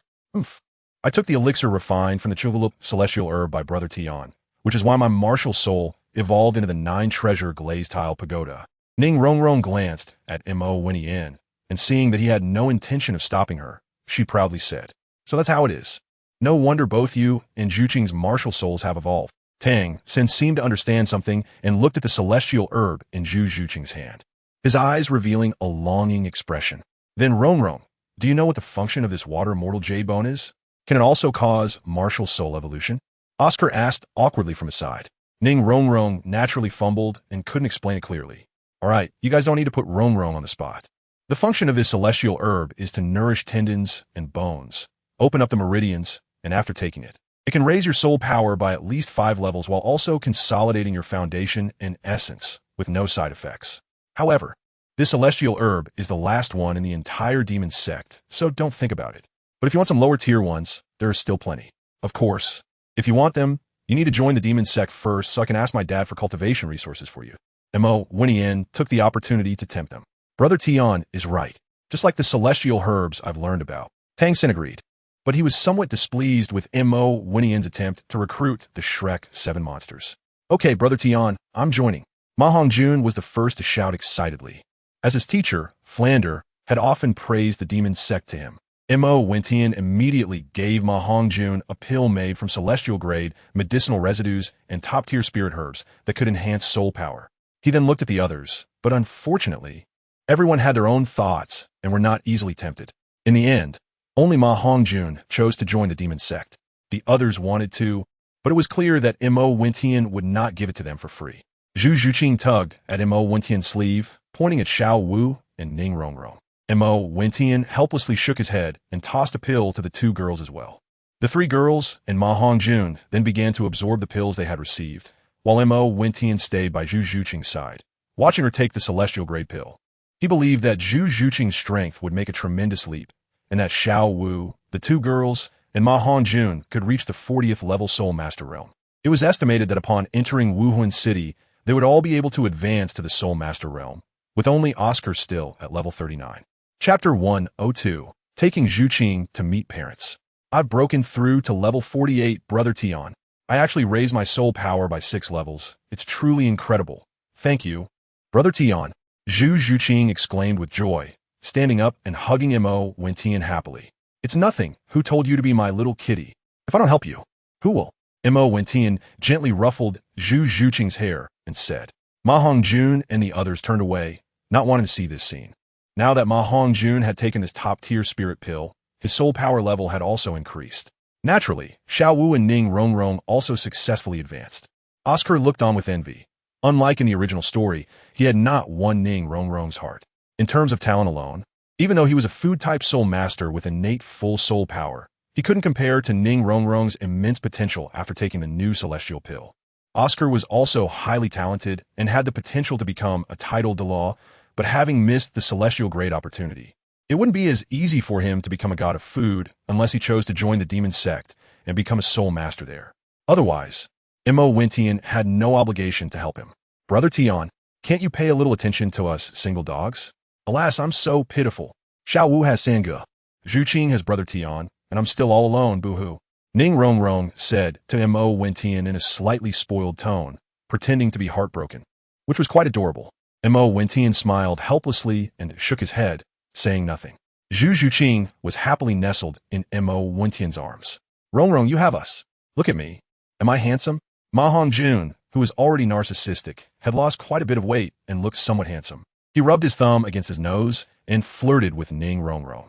I took the elixir refined from the Chuvulup celestial herb by Brother Tian, which is why my martial soul evolved into the 9-treasure glazed tile pagoda. Ning Rongrong glanced at Mo Wentian, and seeing that he had no intention of stopping her, she proudly said, So that's how it is. No wonder both you and Zhu Qing's martial souls have evolved. Tang San seemed to understand something and looked at the celestial herb in Zhu Qing's hand, his eyes revealing a longing expression. Then Rongrong, do you know what the function of this water immortal jade bone is? Can it also cause MartialSoul evolution? Oscar asked awkwardly from his side. Ning Rongrong naturally fumbled and couldn't explain it clearly. All right, you guys don't need to put Rongrong on the spot. The function of this celestial herb is to nourish tendons and bones, open up the meridians, and after taking it, it can raise your soul power by at least 5 levels while also consolidating your foundation and essence with no side effects. However, this celestial herb is the last one in the entire demon sect, so don't think about it. But if you want some lower tier ones, there are still plenty. Of course, if you want them, you need to join the demon sect first so I can ask my dad for cultivation resources for you. Mo Winnie took the opportunity to tempt them. Brother Tian is right. Just like the celestial herbs I've learned about. Tang Sin agreed. But he was somewhat displeased with Mo Winnie's attempt to recruit the Shrek 7 monsters. Okay, Brother Tian, I'm joining. Ma Hongjun was the first to shout excitedly. As his teacher, Flander, had often praised the demon sect to him. Mo Wintian immediately gave Ma Hongjun a pill made from celestial-grade medicinal residues and top-tier spirit herbs that could enhance soul power. He then looked at the others, but unfortunately, everyone had their own thoughts and were not easily tempted. In the end, only Ma Hongjun chose to join the demon sect. The others wanted to, but it was clear that Mo Wintian would not give it to them for free. Zhu Zhuqing tugged at Mo Wintian's sleeve, pointing at Xiao Wu and Ning Rongrong. Mo Wintian helplessly shook his head and tossed a pill to the 2 girls as well. The 3 girls and Ma Hongjun then began to absorb the pills they had received, while Mo Wintian stayed by Zhu Zhuqing's side, watching her take the celestial-grade pill. He believed that Zhu Zhuqing's strength would make a tremendous leap, and that Xiao Wu, the 2 girls, and Ma Hongjun could reach the 40th level Soul Master realm. It was estimated that upon entering Wuhuan City, they would all be able to advance to the Soul Master realm, with only Oscar still at level 39. Chapter 102, Taking Zhuqing to Meet Parents. I've broken through to level 48, Brother Tian. I actually raised my soul power by 6 levels. It's truly incredible. Thank you. Brother Tian, Zhu Zhuqing exclaimed with joy, standing up and hugging Mo Wintian happily. It's nothing. Who told you to be my little kitty? If I don't help you, who will? Mo Wintian gently ruffled Zhu Zhuqing's hair and said. Ma Hongjun and the others turned away, not wanting to see this scene. Now that Ma Hongjun had taken this top-tier spirit pill, his soul power level had also increased. Naturally, Xiao Wu and Ning Rongrong also successfully advanced. Oscar looked on with envy. Unlike in the original story, he had not won Ning Rongrong's heart. In terms of talent alone, even though he was a food-type soul master with innate full soul power, he couldn't compare to Ning Rongrong's immense potential after taking the new celestial pill. Oscar was also highly talented and had the potential to become a titled Douluo, but having missed the celestial grade opportunity, it wouldn't be as easy for him to become a god of food unless he chose to join the demon sect and become a soul master there. Otherwise, Mo Wintian had no obligation to help him. Brother Tian, can't you pay a little attention to us single dogs? Alas, I'm so pitiful. Xiao Wu has Sangge. Zhuqing has Brother Tian, and I'm still all alone, boo-hoo. Ning Rongrong said to Mo Wintian in a slightly spoiled tone, pretending to be heartbroken, which was quite adorable. Mo Wintian smiled helplessly and shook his head, saying nothing. Zhu Zhuqing was happily nestled in Mo Wintian's arms. Rongrong, you have us. Look at me. Am I handsome? Ma Hongjun, who was already narcissistic, had lost quite a bit of weight and looked somewhat handsome. He rubbed his thumb against his nose and flirted with Ning Rongrong.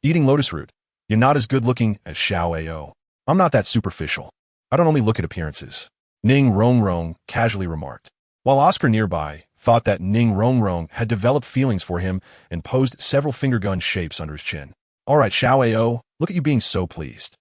Eating lotus root. You're not as good-looking as Xiao Ao. I'm not that superficial. I don't only look at appearances. Ning Rongrong casually remarked, while Oscar nearby thought that Ning Rongrong had developed feelings for him and posed several finger gun shapes under his chin. All right, Xiao Ao, look at you being so pleased.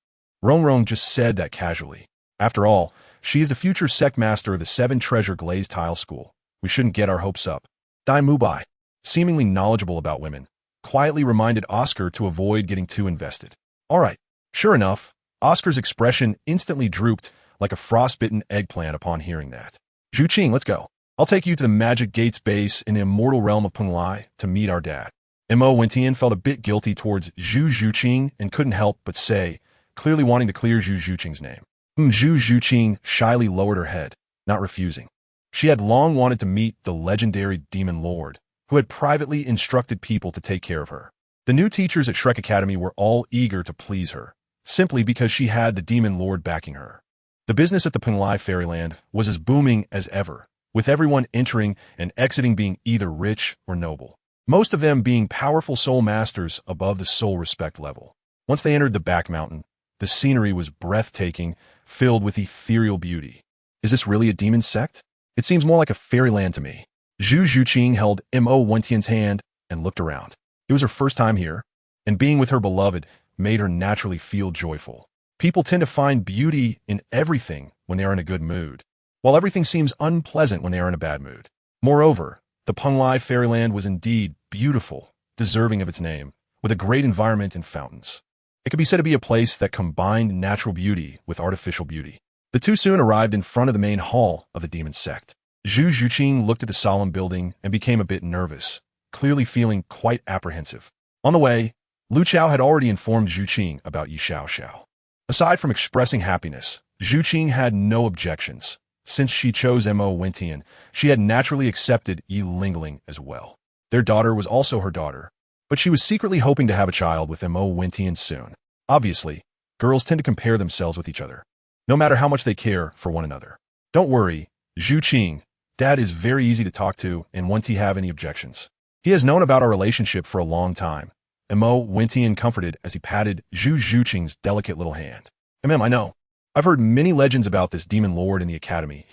Rongrong just said that casually. After all, she is the future sect master of the 7 Treasure Glazed Tile School. We shouldn't get our hopes up. Dai Mubai, seemingly knowledgeable about women, quietly reminded Oscar to avoid getting too invested. All right. Sure enough, Oscar's expression instantly drooped like a frostbitten eggplant upon hearing that. Zhuqing, let's go. I'll take you to the Magic Gates base in the immortal realm of Penglai to meet our dad. Mo Wintian felt a bit guilty towards Zhu Zhuqing and couldn't help but say, clearly wanting to clear Zhu Zhuqing's name. Zhu Zhuqing shyly lowered her head, not refusing. She had long wanted to meet the legendary Demon Lord, who had privately instructed people to take care of her. The new teachers at Shrek Academy were all eager to please her, simply because she had the Demon Lord backing her. The business at the Penglai Fairyland was as booming as ever, with everyone entering and exiting being either rich or noble, most of them being powerful soul masters above the soul respect level. Once they entered the back mountain, The scenery was breathtaking, filled with ethereal beauty. Is this really a demon sect? It seems more like a fairyland to me. Zhu Zhuqing held Mo Wentian's hand and looked around. It was her first time here, and being with her beloved made her naturally feel joyful. People tend to find beauty in everything when they are in a good mood, while everything seems unpleasant when they are in a bad mood. Moreover, the Penglai fairyland was indeed beautiful, deserving of its name, with a great environment and fountains. It could be said to be a place that combined natural beauty with artificial beauty. The two soon arrived in front of the main hall of the demon sect. Zhu Zhuqing looked at the solemn building and became a bit nervous, clearly feeling quite apprehensive. On the way, Lu Chao had already informed Zhu Qing about Yi Xiao. Aside from expressing happiness, Zhu Qing had no objections. Since she chose Mo Wentian, she had naturally accepted Yi Lingling as well. Their daughter was also her daughter, but she was secretly hoping to have a child with Mo Wentian soon. Obviously, girls tend to compare themselves with each other, no matter how much they care for one another. Don't worry, Zhu Qing, Dad is very easy to talk to and won't he have any objections. He has known about our relationship for a long time. Mo Wentian comforted as he patted Zhu Zhuqing's delicate little hand. I know. I've heard many legends about this demon lord in the academy.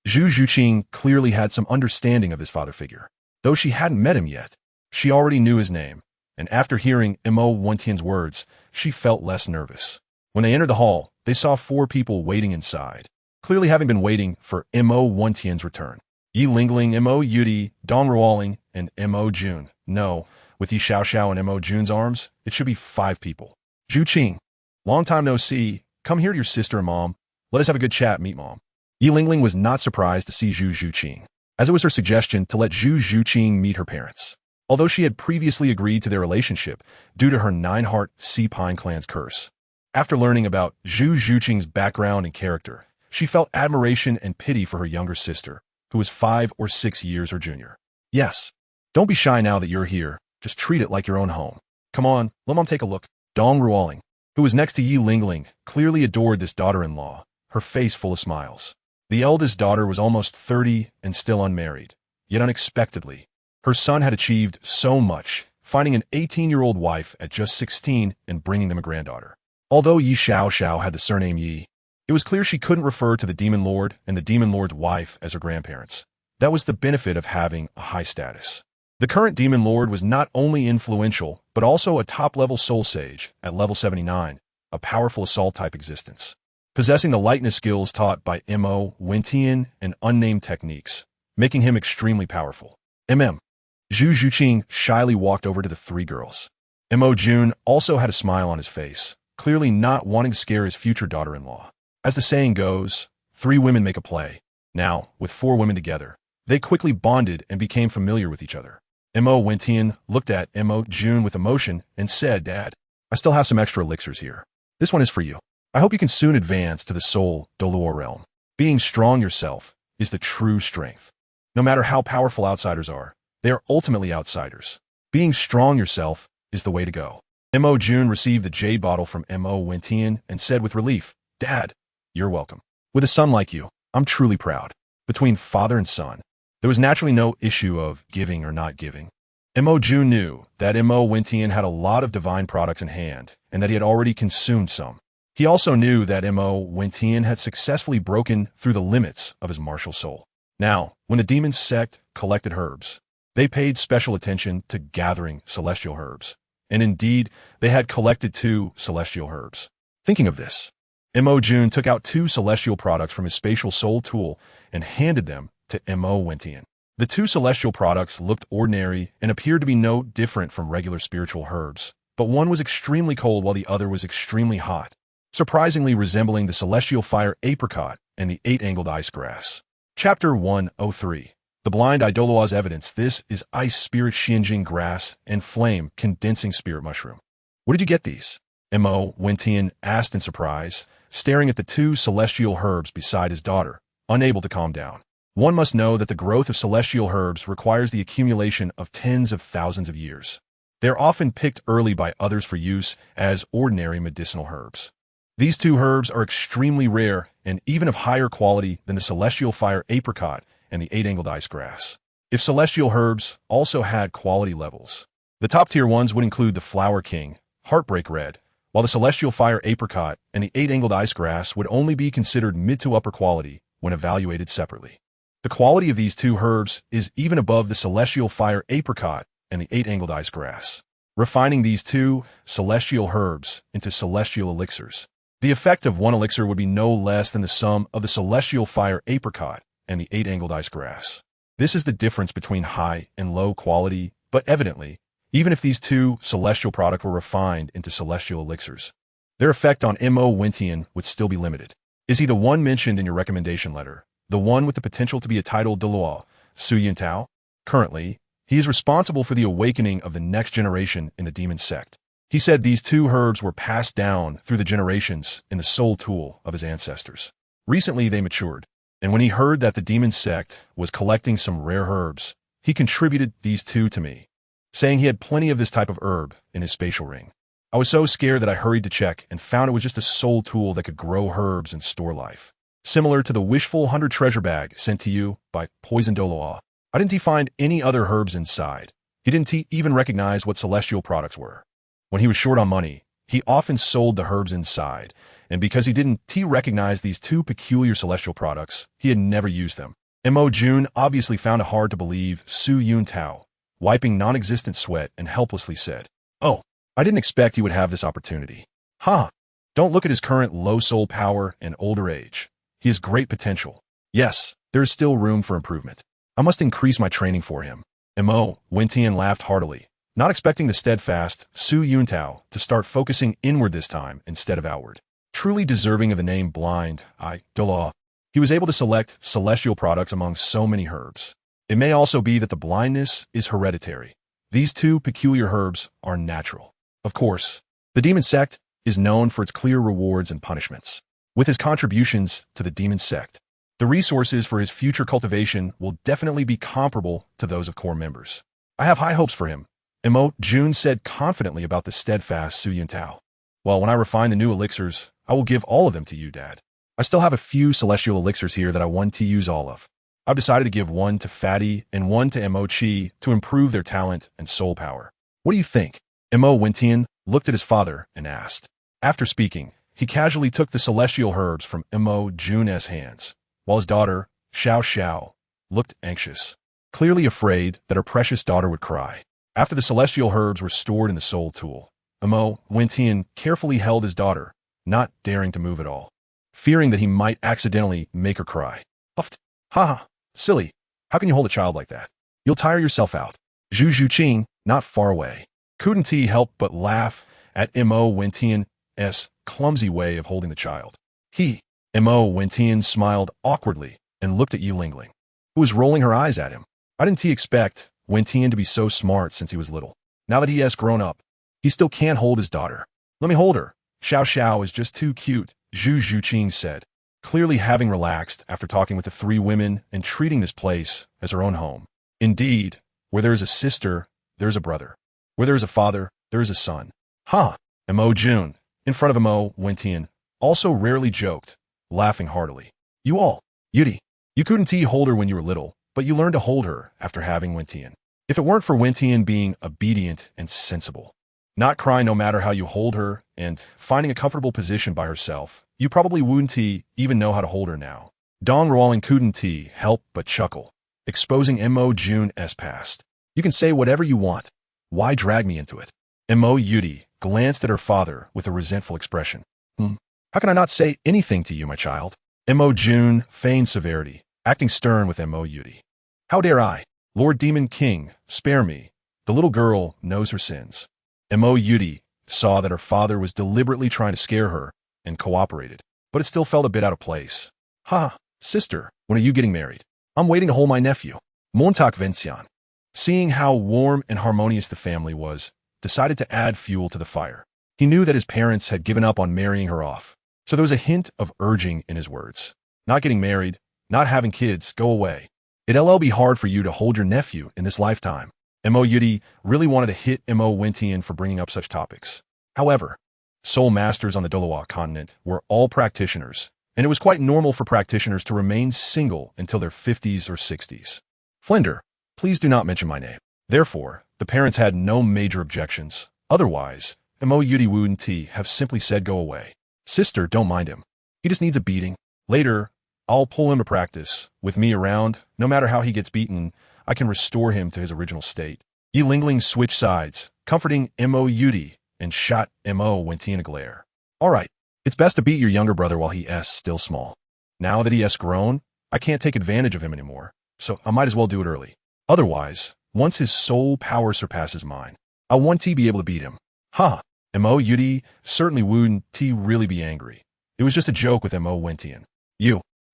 Zhu Zhuqing clearly had some understanding of this father figure. Though she hadn't met him yet, she already knew his name, and after hearing Mo Wentian's words, she felt less nervous. When they entered the hall, they saw 4 people waiting inside, clearly having been waiting for Mo Wentian's return. Yi Lingling, Mo Yudi, Dong Ruoling, and Mo Jun. No, with Yi Xiao and Mo Jun's arms, it should be 5 people. Zhu Qing, long time no see. Come here to your sister and mom. Let us have a good chat, meet mom. Yi Lingling was not surprised to see Zhu Zhuqing, as it was her suggestion to let Zhu Zhuqing meet her parents. Although she had previously agreed to their relationship due to her 9-heart Sea Pine clan's curse. After learning about Zhu Zhuqing's background and character, she felt admiration and pity for her younger sister, who was 5 or 6 years her junior. Yes, don't be shy now that you're here. Just treat it like your own home. Come on, let mom take a look. Dong Ruoling, who was next to Yi Lingling, clearly adored this daughter-in-law, her face full of smiles. The eldest daughter was almost 30 and still unmarried. Yet unexpectedly, her son had achieved so much, finding an 18-year-old wife at just 16 and bringing them a granddaughter. Although Yi Xiao had the surname Yi, it was clear she couldn't refer to the demon lord and the demon lord's wife as her grandparents. That was the benefit of having a high status. The current demon lord was not only influential, but also a top-level soul sage at level 79, a powerful assault-type existence, possessing the lightness skills taught by Mo Wentian and unnamed techniques, making him extremely powerful. Zhu Zhuqing shyly walked over to the 3 girls. Mo Jun also had a smile on his face, clearly not wanting to scare his future daughter-in-law. As the saying goes, 3 women make a play. Now, with 4 women together, they quickly bonded and became familiar with each other. Mo Wentian looked at Mo Jun with emotion and said, Dad, I still have some extra elixirs here. This one is for you. I hope you can soon advance to the soul Douluo realm. Being strong yourself is the true strength. No matter how powerful outsiders are, they are ultimately outsiders. Being strong yourself is the way to go. Mo Jun received the jade bottle from Mo Wentian and said with relief, Dad, you're welcome. With a son like you, I'm truly proud. Between father and son, there was naturally no issue of giving or not giving. Mo Jun knew that Mo Wentian had a lot of divine products in hand and that he had already consumed some. He also knew that Mo Wentian had successfully broken through the limits of his martial soul. Now, when the demon sect collected herbs, they paid special attention to gathering celestial herbs. And indeed, they had collected 2 celestial herbs. Thinking of this, Mo Jun took out 2 celestial products from his spatial soul tool and handed them to Mo Wentian. The 2 celestial products looked ordinary and appeared to be no different from regular spiritual herbs, but one was extremely cold while the other was extremely hot, surprisingly resembling the celestial fire apricot and the 8-angled ice grass. Chapter 103. The blind Douluo's evidence. This is ice spirit Xianjing grass and flame condensing spirit mushroom. Where did you get these? Mo Wentian asked in surprise, staring at the 2 celestial herbs beside his daughter, unable to calm down. One must know that the growth of celestial herbs requires the accumulation of tens of thousands of years. They are often picked early by others for use as ordinary medicinal herbs. These 2 herbs are extremely rare and even of higher quality than the celestial fire apricot and the 8-angled ice grass. If celestial herbs also had quality levels, the top-tier ones would include the Flower King, Heartbreak Red, while the celestial fire apricot and the eight-angled ice grass would only be considered mid to upper quality when evaluated separately. The quality of these two herbs is even above the celestial fire apricot and the eight-angled ice grass, refining these two celestial herbs into celestial elixirs. The effect of one elixir would be no less than the sum of the celestial fire apricot and the eight-angled ice grass. This is the difference between high and low quality, but evidently, even if these two celestial products were refined into celestial elixirs, their effect on Mo Wintian would still be limited. Is he the one mentioned in your recommendation letter, the one with the potential to be a titled Douluo, Su Yuntao? Currently, he is responsible for the awakening of the next generation in the demon sect. He said these two herbs were passed down through the generations in the soul tool of his ancestors. Recently, they matured, and when he heard that the demon sect was collecting some rare herbs, he contributed these two to me, saying he had plenty of this type of herb in his spatial ring. I was so scared that I hurried to check and found it was just a soul tool that could grow herbs and store life. Similar to the Wishful 100 treasure bag sent to you by Poison Douluo. I didn't find any other herbs inside. He didn't even recognize what celestial products were. When he was short on money, he often sold the herbs inside, and because he didn't recognize these two peculiar celestial products, he had never used them. Mo Jun obviously found it hard to believe Su Yuntao, wiping non-existent sweat, and helplessly said, "Oh, I didn't expect he would have this opportunity." "Huh. Don't look at his current low soul power and older age. He has great potential. Yes, there is still room for improvement. I must increase my training for him." Mo Wintian laughed heartily, not expecting the steadfast Su Yuntao to start focusing inward this time instead of outward. Truly deserving of the name Blind Eye Douluo, he was able to select celestial products among so many herbs. It may also be that the blindness is hereditary. These two peculiar herbs are natural. Of course, the demon sect is known for its clear rewards and punishments. With his contributions to the demon sect, the resources for his future cultivation will definitely be comparable to those of core members. I have high hopes for him, Mo Jun said confidently about the steadfast Su Yuntao. Well, when I refine the new elixirs, I will give all of them to you, Dad. I still have a few celestial elixirs here that I want to use all of. I've decided to give one to Fatty and one to Mo Chi to improve their talent and soul power. What do you think? Mo Wintian looked at his father and asked. After speaking, he casually took the celestial herbs from Mo Jun's hands, while his daughter, Xiao Xiao, looked anxious, clearly afraid that her precious daughter would cry. After the celestial herbs were stored in the soul tool, Mo Wintian carefully held his daughter, not daring to move at all, fearing that he might accidentally make her cry. Huffed. "Ha! Silly. How can you hold a child like that? You'll tire yourself out." Zhu Zhuqing, not far away, couldn't help but laugh at Mo Wintian's clumsy way of holding the child. Mo Wintian smiled awkwardly and looked at Yu Lingling, who was rolling her eyes at him. I didn't expect Wintian to be so smart since he was little. Now that he has grown up, he still can't hold his daughter. "Let me hold her. Xiao Xiao is just too cute," Zhu Zhuqing said, clearly having relaxed after talking with the three women and treating this place as her own home. Indeed, where there is a sister, there is a brother. Where there is a father, there is a son. "Huh." Mo Jun, in front of Mo Wintian, also rarely joked, laughing heartily. Yudi, you couldn't hold her when you were little, but you learned to hold her after having Wintian. If it weren't for Wintian being obedient and sensible, not crying no matter how you hold her, and finding a comfortable position by herself, you probably wouldn't even know how to hold her now. Dong Ruoling couldn't help but chuckle, exposing Mo Jun's past. "You can say whatever you want. Why drag me into it?" Mo Yudi glanced at her father with a resentful expression. How can I not say anything to you, my child?" Mo Jun feigned severity, acting stern with Mo Yudi. "How dare I? Lord Demon King, spare me. The little girl knows her sins." Mo Yudi saw that her father was deliberately trying to scare her and cooperated, but it still felt a bit out of place. "Ha, sister, when are you getting married? I'm waiting to hold my nephew." Montauk Vincian, seeing how warm and harmonious the family was, decided to add fuel to the fire. He knew that his parents had given up on marrying her off, so there was a hint of urging in his words. "Not getting married, not having kids, go away. It'll be hard for you to hold your nephew in this lifetime." Mo Yudi really wanted to hit Mo Wintian for bringing up such topics. However, soul masters on the Douluo continent were all practitioners, and it was quite normal for practitioners to remain single until their 50s or 60s. "Flinder, please do not mention my name." Therefore, the parents had no major objections. Otherwise, Mo Yudi Wu and T have simply said go away. Sister, don't mind him. He just needs a beating. Later, I'll pull him to practice. With me around, no matter how he gets beaten, I can restore him to his original state. Yi Lingling switched sides, comforting Mo Yudi, and shot Mo Wenti in a glare. All right, it's best to beat your younger brother while he is still small. Now that he has grown, I can't take advantage of him anymore, so I might as well do it early. Otherwise, once his soul power surpasses mine, I'll one T be able to beat him. Ha! Mo Yudi certainly wouldn't T really be angry. It was just a joke with Mo Wentian.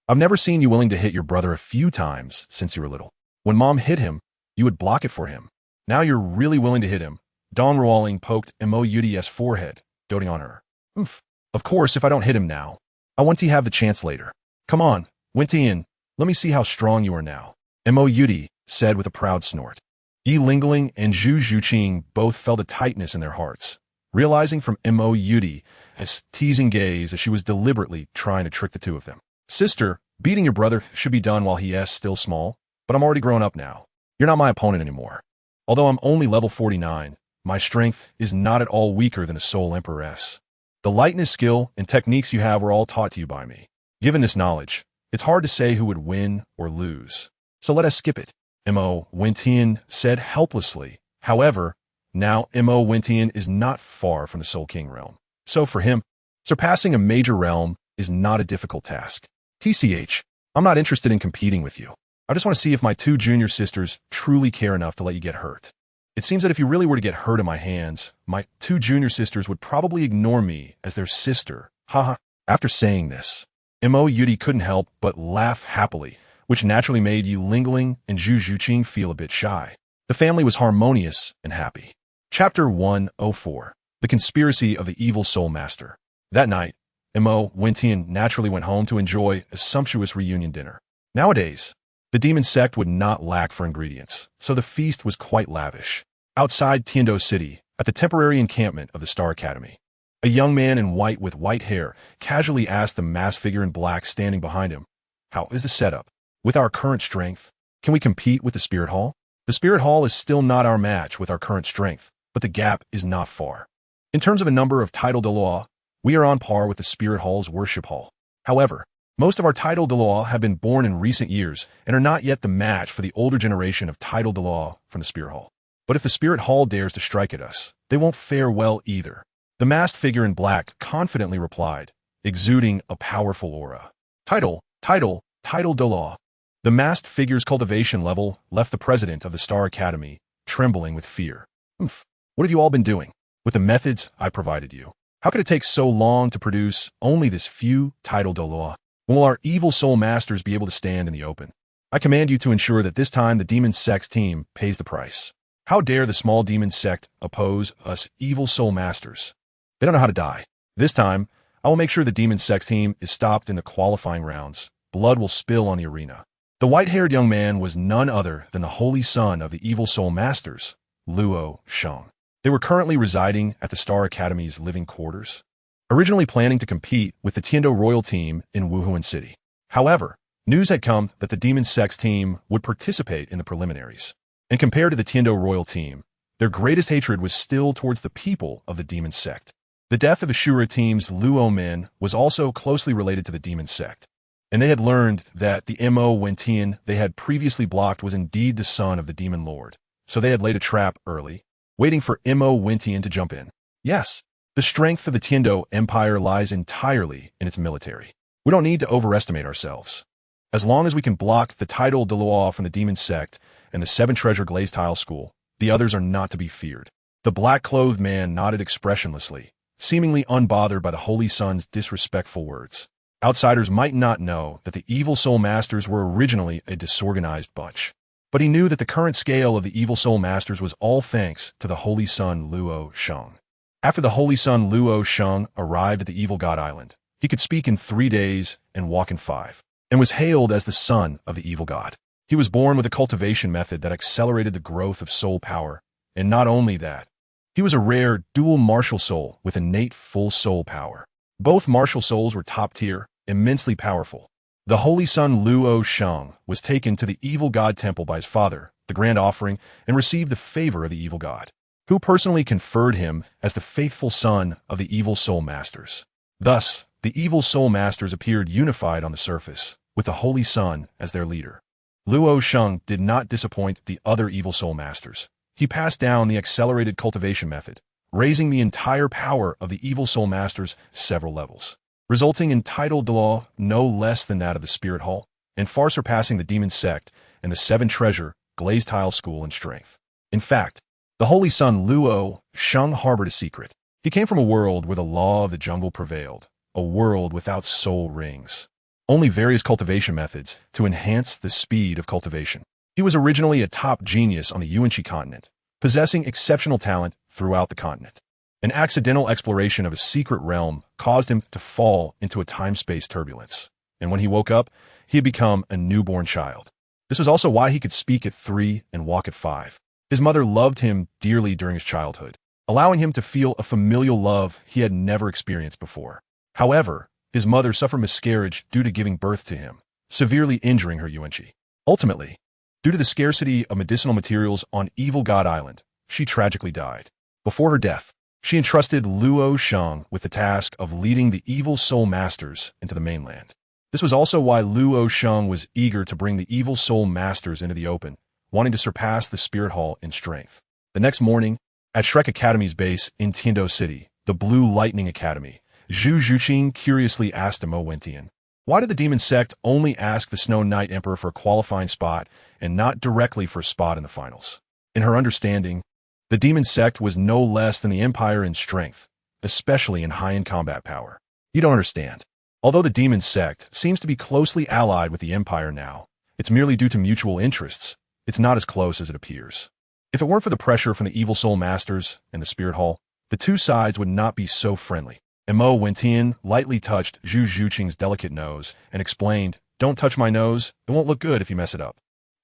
I've never seen you willing to hit your brother a few times since you were little. When Mom hit him, you would block it for him. Now you're really willing to hit him. Don Rawling poked Mo Yudi's forehead, doting on her. Oof. Of course, if I don't hit him now, I want to have the chance later. Come on, Wentian, let me see how strong you are now. Mo Yudi said with a proud snort. Yi Lingling and Zhu Zhuqing both felt a tightness in their hearts, realizing from Mo Yudi's teasing gaze that she was deliberately trying to trick the two of them. Sister, beating your brother should be done while he is still small, but I'm already grown up now. You're not my opponent anymore. Although I'm only level 49, my strength is not at all weaker than a Soul Emperor's. The lightness skill and techniques you have were all taught to you by me. Given this knowledge, it's hard to say who would win or lose. So let us skip it, Mo Wentian said helplessly. However, now Mo Wentian is not far from the Soul King realm. So for him, surpassing a major realm is not a difficult task. TCH, I'm not interested in competing with you. I just want to see if my two junior sisters truly care enough to let you get hurt. It seems that if you really were to get hurt in my hands, my two junior sisters would probably ignore me as their sister. Haha. After saying this, Mo Yudi couldn't help but laugh happily, which naturally made Yi Lingling and Zhu Zhuqing feel a bit shy. The family was harmonious and happy. Chapter 104. The Conspiracy of the Evil Soul Master. That night, Mo Wentian naturally went home to enjoy a sumptuous reunion dinner. Nowadays, the demon sect would not lack for ingredients, so the feast was quite lavish. Outside Tiando City, at the temporary encampment of the Star Academy, a young man in white with white hair casually asked the masked figure in black standing behind him, "How is the setup? With our current strength, can we compete with the Spirit Hall? The Spirit Hall is still not our match with our current strength, but the gap is not far. In terms of a number of title Douluo, we are on par with the Spirit Hall's Worship Hall. However, most of our title Douluo have been born in recent years and are not yet the match for the older generation of title Douluo from the Spirit Hall. But if the Spirit Hall dares to strike at us, they won't fare well either." The masked figure in black confidently replied, exuding a powerful aura. Title Douluo. The masked figure's cultivation level left the president of the Star Academy trembling with fear. What have you all been doing? With the methods I provided you, how could it take so long to produce only this few title Douluo? When will our evil soul masters be able to stand in the open? I command you to ensure that this time the demon sect's team pays the price. How dare the small demon sect oppose us evil soul masters? They don't know how to die. This time, I will make sure the demon sect's team is stopped in the qualifying rounds. Blood will spill on the arena. The white-haired young man was none other than the holy son of the evil soul masters, Luo Shang. They were currently residing at the Star Academy's living quarters, originally planning to compete with the Tiando Royal team in Wuhuan City. However, news had come that the demon sect's team would participate in the preliminaries. And compared to the Tiando Royal team, their greatest hatred was still towards the people of the demon sect. The death of Ashura team's Luo men was also closely related to the demon sect, and they had learned that the Mo Wentian they had previously blocked was indeed the son of the demon lord, so they had laid a trap early, waiting for Mo Wentian to jump in. Yes, the strength of the Tiando Empire lies entirely in its military. We don't need to overestimate ourselves. As long as we can block the title Douluo from the demon sect and the 7 treasure glazed tile school, the others are not to be feared. The black-clothed man nodded expressionlessly, seemingly unbothered by the Holy Son's disrespectful words. Outsiders might not know that the evil soul masters were originally a disorganized bunch, but he knew that the current scale of the evil soul masters was all thanks to the Holy Son Luo Shang. After the Holy Son Luo Shang arrived at the Evil God Island, he could speak in 3 days and walk in 5, and was hailed as the son of the Evil God. He was born with a cultivation method that accelerated the growth of soul power, and not only that, he was a rare dual martial soul with innate full soul power. Both martial souls were top tier, immensely powerful. The Holy Son Luo Shang was taken to the Evil God Temple by his father, the Grand Offering, and received the favor of the Evil God. who personally conferred him as the faithful son of the Evil Soul Masters. Thus, the Evil Soul Masters appeared unified on the surface, with the Holy Sun as their leader. Luo Sheng did not disappoint the other Evil Soul Masters. He passed down the accelerated cultivation method, raising the entire power of the Evil Soul Masters several levels, resulting in title Douluo no less than that of the Spirit Hall, and far surpassing the Demon Sect and the Seven Treasure Glazed Tile School in strength. In fact, the Holy Son Luo Sheng harbored a secret. He came from a world where the law of the jungle prevailed, a world without soul rings, only various cultivation methods to enhance the speed of cultivation. He was originally a top genius on the Yuanqi continent, possessing exceptional talent throughout the continent. An accidental exploration of a secret realm caused him to fall into a time-space turbulence, and when he woke up, he had become a newborn child. This was also why he could speak at 3 and walk at 5. His mother loved him dearly during his childhood, allowing him to feel a familial love he had never experienced before. However, his mother suffered miscarriage due to giving birth to him, severely injuring her Yuanqi. Ultimately, due to the scarcity of medicinal materials on Evil God Island, she tragically died. Before her death, she entrusted Luo Sheng with the task of leading the Evil Soul Masters into the mainland. This was also why Luo Sheng was eager to bring the Evil Soul Masters into the open, wanting to surpass the Spirit Hall in strength. The next morning, at Shrek Academy's base in Tiando City, the Blue Lightning Academy, Zhu Zhuqing curiously asked Mo Wentian, why did the Demon Sect only ask the Snow Knight Emperor for a qualifying spot and not directly for a spot in the finals? In her understanding, the Demon Sect was no less than the Empire in strength, especially in high-end combat power. You don't understand. Although the Demon Sect seems to be closely allied with the Empire now, it's merely due to mutual interests. It's not as close as it appears. If it weren't for the pressure from the Evil Soul Masters and the Spirit Hall, the two sides would not be so friendly. And Mo Wentian lightly touched Zhu Zhuqing's delicate nose and explained, don't touch my nose, it won't look good if you mess it up.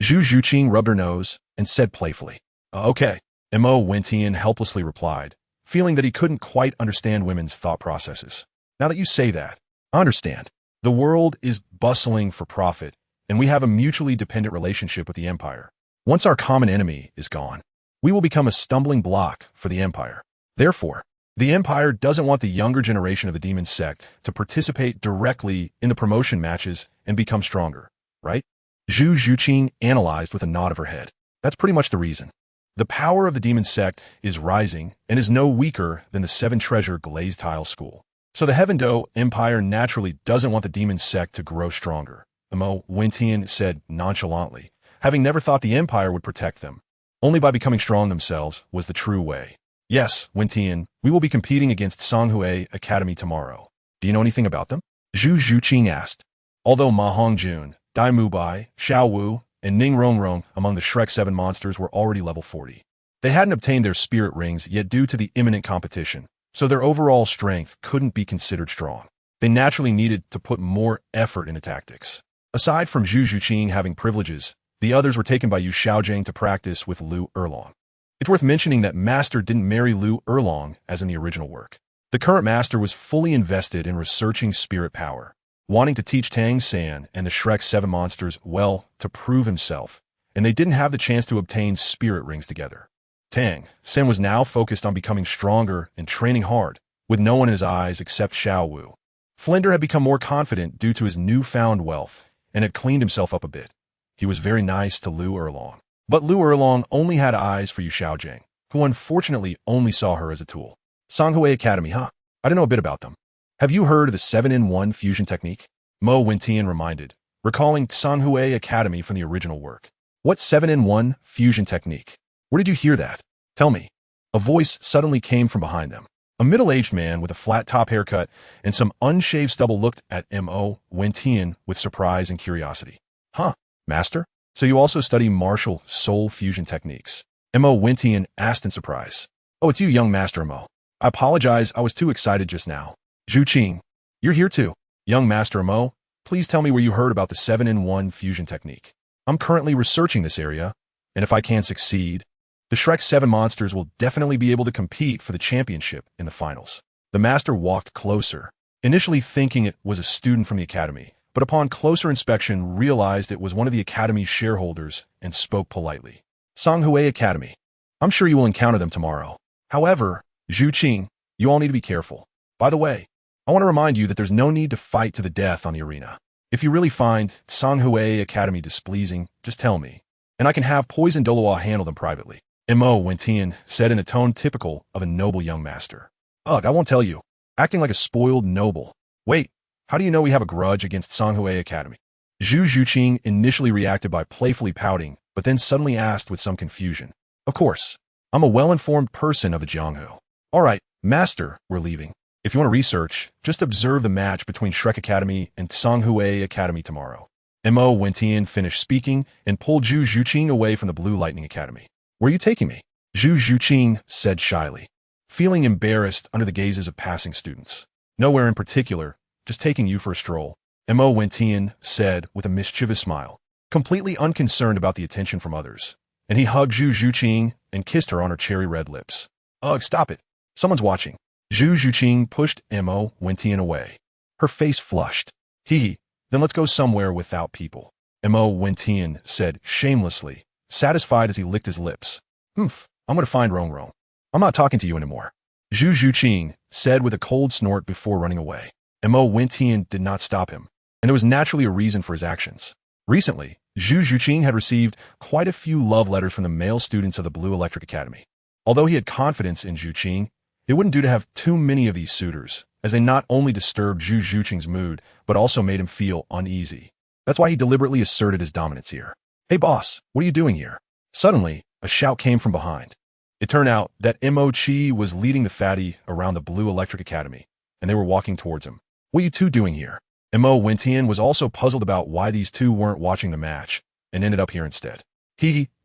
Zhu Zhuqing rubbed her nose and said playfully, okay. And Mo Wentian helplessly replied, feeling that he couldn't quite understand women's thought processes. Now that you say that, I understand. The world is bustling for profit, and we have a mutually dependent relationship with the Empire. Once our common enemy is gone, we will become a stumbling block for the Empire. Therefore, the Empire doesn't want the younger generation of the Demon Sect to participate directly in the promotion matches and become stronger, right? Zhu Zhuqing analyzed with a nod of her head. That's pretty much the reason. The power of the Demon Sect is rising and is no weaker than the Seven Treasure Glazed Tile School. So the Heaven-Do Empire naturally doesn't want the Demon Sect to grow stronger, Mo Wentian said nonchalantly, having never thought the Empire would protect them. Only by becoming strong themselves was the true way. Yes, Wentian, we will be competing against Songhui Academy tomorrow. Do you know anything about them? Zhu Zhuqing asked. Although Ma Hongjun, Dai Mubai, Xiao Wu, and Ning Rongrong among the Shrek 7 monsters were already level 40. They hadn't obtained their spirit rings yet due to the imminent competition, so their overall strength couldn't be considered strong. They naturally needed to put more effort into tactics. Aside from Zhu Zhuqing having privileges, the others were taken by Yu Xiaojing to practice with Lu Erlong. It's worth mentioning that Master didn't marry Lu Erlong as in the original work. The current Master was fully invested in researching spirit power, wanting to teach Tang San and the Shrek 7 monsters well to prove himself, and they didn't have the chance to obtain spirit rings together. Tang San was now focused on becoming stronger and training hard, with no one in his eyes except Xiao Wu. Flinder had become more confident due to his newfound wealth and had cleaned himself up a bit. He was very nice to Lu Erlong. But Lu Erlong only had eyes for Yu Xiaojing, who unfortunately only saw her as a tool. Songhui Academy, huh? I don't know a bit about them. Have you heard of the 7-in-1 fusion technique? Mo Wentian reminded, recalling Songhui Academy from the original work. What 7-in-1 fusion technique? Where did you hear that? Tell me. A voice suddenly came from behind them. A middle-aged man with a flat-top haircut and some unshaved stubble looked at Mo Wentian with surprise and curiosity. Huh, Master? So you also study MartialSoul fusion techniques? Mo Wentian asked in surprise. Oh, it's you, young Master Mo. I apologize, I was too excited just now. Zhuqing, you're here too. Young Master Mo, please tell me where you heard about the 7-in-1 fusion technique. I'm currently researching this area, and if I can succeed, the Shrek 7 monsters will definitely be able to compete for the championship in the finals. The Master walked closer, initially thinking it was a student from the Academy, but upon closer inspection realized it was one of the Academy's shareholders and spoke politely. Songhui Academy. I'm sure you will encounter them tomorrow. However, Zhu Qing, you all need to be careful. By the way, I want to remind you that there's no need to fight to the death on the arena. If you really find Songhui Academy displeasing, just tell me, and I can have Poison Douluo handle them privately. Mo Wentian said in a tone typical of a noble young master. Ugh, I won't tell you. Acting like a spoiled noble. Wait, how do you know we have a grudge against Songhui Academy? Zhu Zhuqing initially reacted by playfully pouting, but then suddenly asked with some confusion. Of course, I'm a well-informed person of the Jianghu. All right, master, we're leaving. If you want to research, just observe the match between Shrek Academy and Songhui Academy tomorrow. Mo Wentian finished speaking and pulled Zhu Zhuqing away from the Blue Lightning Academy. Where are you taking me? Zhu Zhuqing said shyly, feeling embarrassed under the gazes of passing students. Nowhere in particular, just taking you for a stroll. Mo Wentian said with a mischievous smile, completely unconcerned about the attention from others, and he hugged Zhu Zhuqing and kissed her on her cherry-red lips. Ugh, stop it. Someone's watching. Zhu Zhuqing pushed Mo Wentian away. Her face flushed. Then let's go somewhere without people. Mo Wentian said shamelessly, satisfied as he licked his lips. I'm going to find Rong Rong. I'm not talking to you anymore. Zhu Zhuqing said with a cold snort before running away. Mo Wentian did not stop him, and there was naturally a reason for his actions. Recently, Zhu Zhuqing had received quite a few love letters from the male students of the Blue Electric Academy. Although he had confidence in Zhuqing, it wouldn't do to have too many of these suitors, as they not only disturbed Zhu Zhuqing's mood, but also made him feel uneasy. That's why he deliberately asserted his dominance here. Hey boss, what are you doing here? Suddenly, a shout came from behind. It turned out that Mo Chi was leading the fatty around the Blue Electric Academy, and they were walking towards him. What are you two doing here? Mo Wentian was also puzzled about why these two weren't watching the match, and ended up here instead.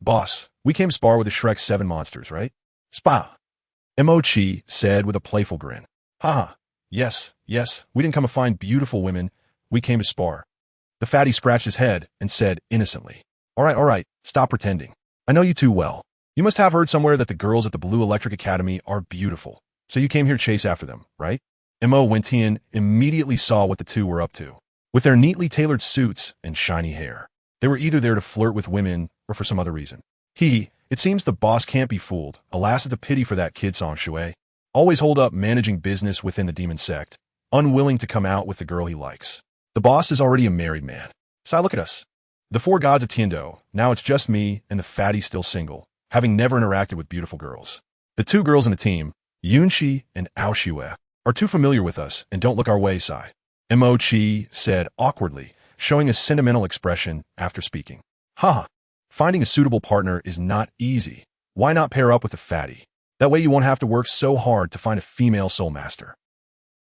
Boss, we came to spar with the Shrek 7 monsters, right? Spa. Mo Chi said with a playful grin. Haha, yes, we didn't come to find beautiful women, we came to spar. The fatty scratched his head and said innocently, All right, stop pretending. I know you too well. You must have heard somewhere that the girls at the Blue Electric Academy are beautiful, so you came here to chase after them, right? Mo Wentian immediately saw what the two were up to. With their neatly tailored suits and shiny hair, they were either there to flirt with women or for some other reason. It seems the boss can't be fooled. Alas, it's a pity for that kid Song Shui. Always hold up managing business within the demon sect, unwilling to come out with the girl he likes. The boss is already a married man. So look at us. The 4 gods of Tiando, now it's just me and the fatty still single, having never interacted with beautiful girls. The 2 girls in the team, Yunxi and Aoshue, are too familiar with us and don't look our way side. Mo Chi said awkwardly, showing a sentimental expression after speaking. Finding a suitable partner is not easy. Why not pair up with a fatty? That way you won't have to work so hard to find a female soul master.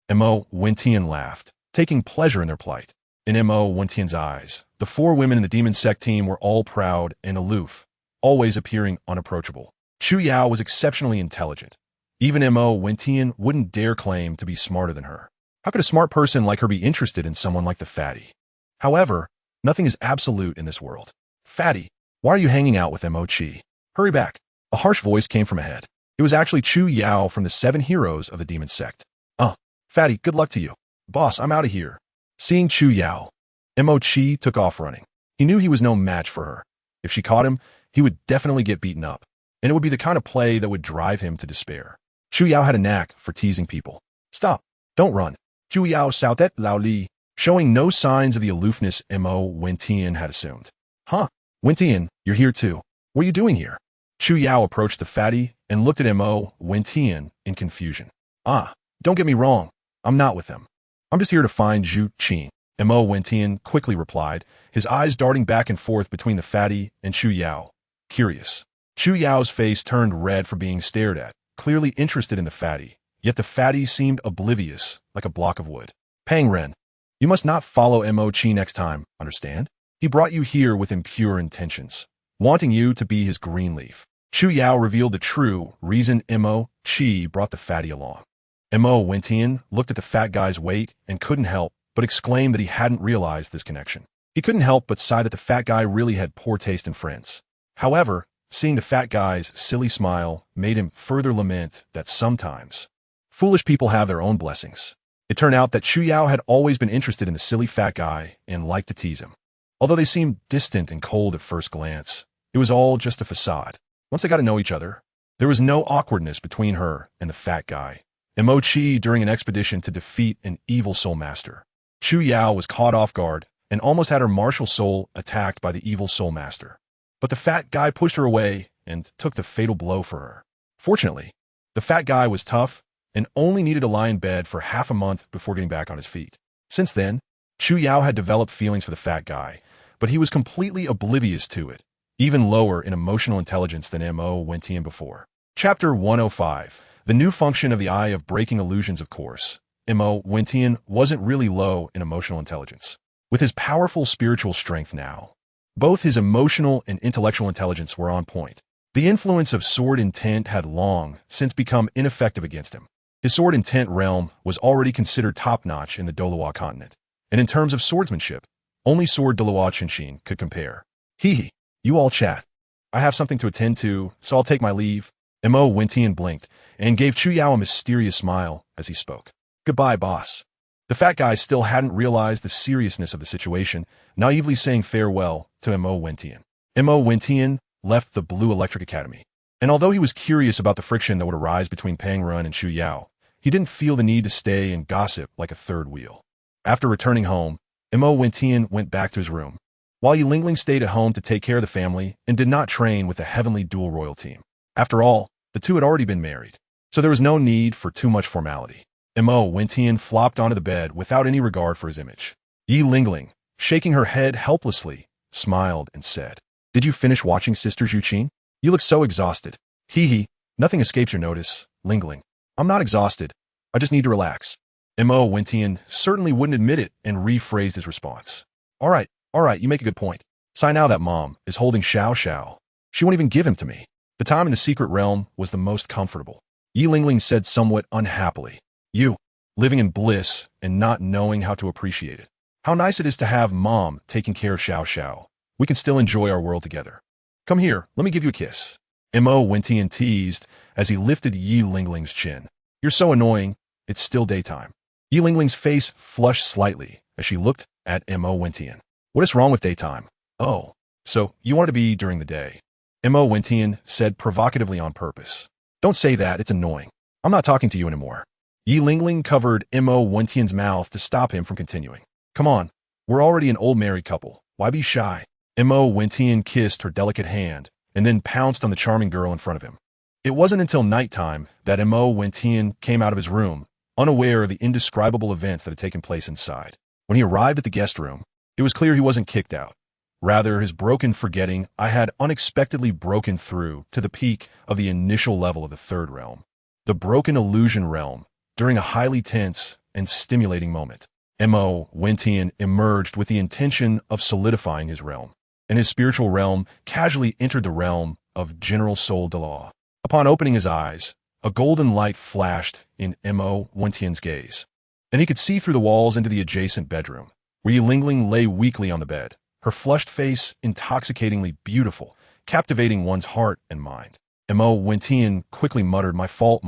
Mo Wentian laughed, taking pleasure in their plight. In Mo Wentian's eyes, the 4 women in the demon sect team were all proud and aloof, always appearing unapproachable. Chu Yao was exceptionally intelligent. Even Mo Wentian wouldn't dare claim to be smarter than her. How could a smart person like her be interested in someone like the fatty? However, nothing is absolute in this world. Fatty, why are you hanging out with Mo Chi? Hurry back. A harsh voice came from ahead. It was actually Chu Yao from the 7 heroes of the demon sect. Fatty, good luck to you. Boss, I'm out of here. Seeing Chu Yao, Mo Chi took off running. He knew he was no match for her. If she caught him, he would definitely get beaten up, and it would be the kind of play that would drive him to despair. Chu Yao had a knack for teasing people. Stop. Don't run. Chu Yao shouted loudly, showing no signs of the aloofness Mo Wentian had assumed. Wentian, you're here too. What are you doing here? Chu Yao approached the fatty and looked at Mo Wentian in confusion. Don't get me wrong. I'm not with them. I'm just here to find Zhu Qing. Mo Wentian quickly replied, his eyes darting back and forth between the fatty and Chu Yao. Curious. Chu Yao's face turned red for being stared at, clearly interested in the fatty, yet the fatty seemed oblivious, like a block of wood. Pang Ren, you must not follow Mo Chi next time, understand? He brought you here with impure intentions, wanting you to be his green leaf. Chu Yao revealed the true reason Mo Chi brought the fatty along. Mo Wentian looked at the fat guy's weight and couldn't help but exclaim that he hadn't realized this connection. He couldn't help but sigh that the fat guy really had poor taste in friends. However, seeing the fat guy's silly smile made him further lament that sometimes foolish people have their own blessings. It turned out that Chu Yao had always been interested in the silly fat guy and liked to tease him. Although they seemed distant and cold at first glance, it was all just a facade. Once they got to know each other, There was no awkwardness between her and the fat guy. Chi during an expedition to defeat an evil soul master. Chu Yao was caught off guard and almost had her martial soul attacked by the evil soul master. But the fat guy pushed her away and took the fatal blow for her. Fortunately, the fat guy was tough and only needed to lie in bed for half a month before getting back on his feet. Since then, Chu Yao had developed feelings for the fat guy, but he was completely oblivious to it, even lower in emotional intelligence than Wentian before. Chapter 105. The new function of the Eye of Breaking Illusions. Of course, Wentian wasn't really low in emotional intelligence. With his powerful spiritual strength now, both his emotional and intellectual intelligence were on point. The influence of sword intent had long since become ineffective against him. His sword intent realm was already considered top-notch in the Douluo continent, and in terms of swordsmanship, only sword Douluo Qinshin could compare. Hee, you all chat. I have something to attend to, so I'll take my leave. Wentian blinked and gave Chu Yao a mysterious smile as he spoke. Goodbye, boss. The fat guy still hadn't realized the seriousness of the situation, naively saying farewell to Wentian. Wentian left the Blue Electric Academy, and although he was curious about the friction that would arise between Pang Run and Chu Yao, he didn't feel the need to stay and gossip like a third wheel. After returning home, Wentian went back to his room, while Yi Lingling stayed at home to take care of the family and did not train with the Heavenly Dual Royal team. After all, the two had already been married, so there was no need for too much formality. Wentian flopped onto the bed without any regard for his image. Yi Lingling, shaking her head helplessly, smiled and said, "Did you finish watching Sisters Yuqin? You look so exhausted." Hee, nothing escapes your notice, Lingling. I'm not exhausted. I just need to relax. Wentian certainly wouldn't admit it and rephrased his response. All right, you make a good point. Sai now that mom is holding Xiao Xiao. She won't even give him to me. The time in the secret realm was the most comfortable. Yi Lingling said somewhat unhappily. You, living in bliss and not knowing how to appreciate it. How nice it is to have mom taking care of Xiao Xiao. We can still enjoy our world together. Come here, let me give you a kiss. Wentian teased as he lifted Yi Lingling's chin. You're so annoying, it's still daytime. Yi Lingling's face flushed slightly as she looked at Wentian. What is wrong with daytime? Oh, so you want it to be during the day. Wentian said provocatively on purpose. Don't say that, it's annoying. I'm not talking to you anymore. Yi Lingling covered Wentian's mouth to stop him from continuing. Come on, we're already an old married couple. Why be shy? Wentian kissed her delicate hand and then pounced on the charming girl in front of him. It wasn't until nighttime that Wentian came out of his room, unaware of the indescribable events that had taken place inside. When he arrived at the guest room, it was clear he wasn't kicked out. Rather, his broken forgetting I had unexpectedly broken through to the peak of the initial level of the third realm. The broken illusion realm, during a highly tense and stimulating moment. Wentian emerged with the intention of solidifying his realm, and his spiritual realm casually entered the realm of General Soul Douluo. Upon opening his eyes, a golden light flashed in Wentian's gaze, and he could see through the walls into the adjacent bedroom, where Yi Lingling lay weakly on the bed, her flushed face intoxicatingly beautiful, captivating one's heart and mind. Wentian quickly muttered, my fault,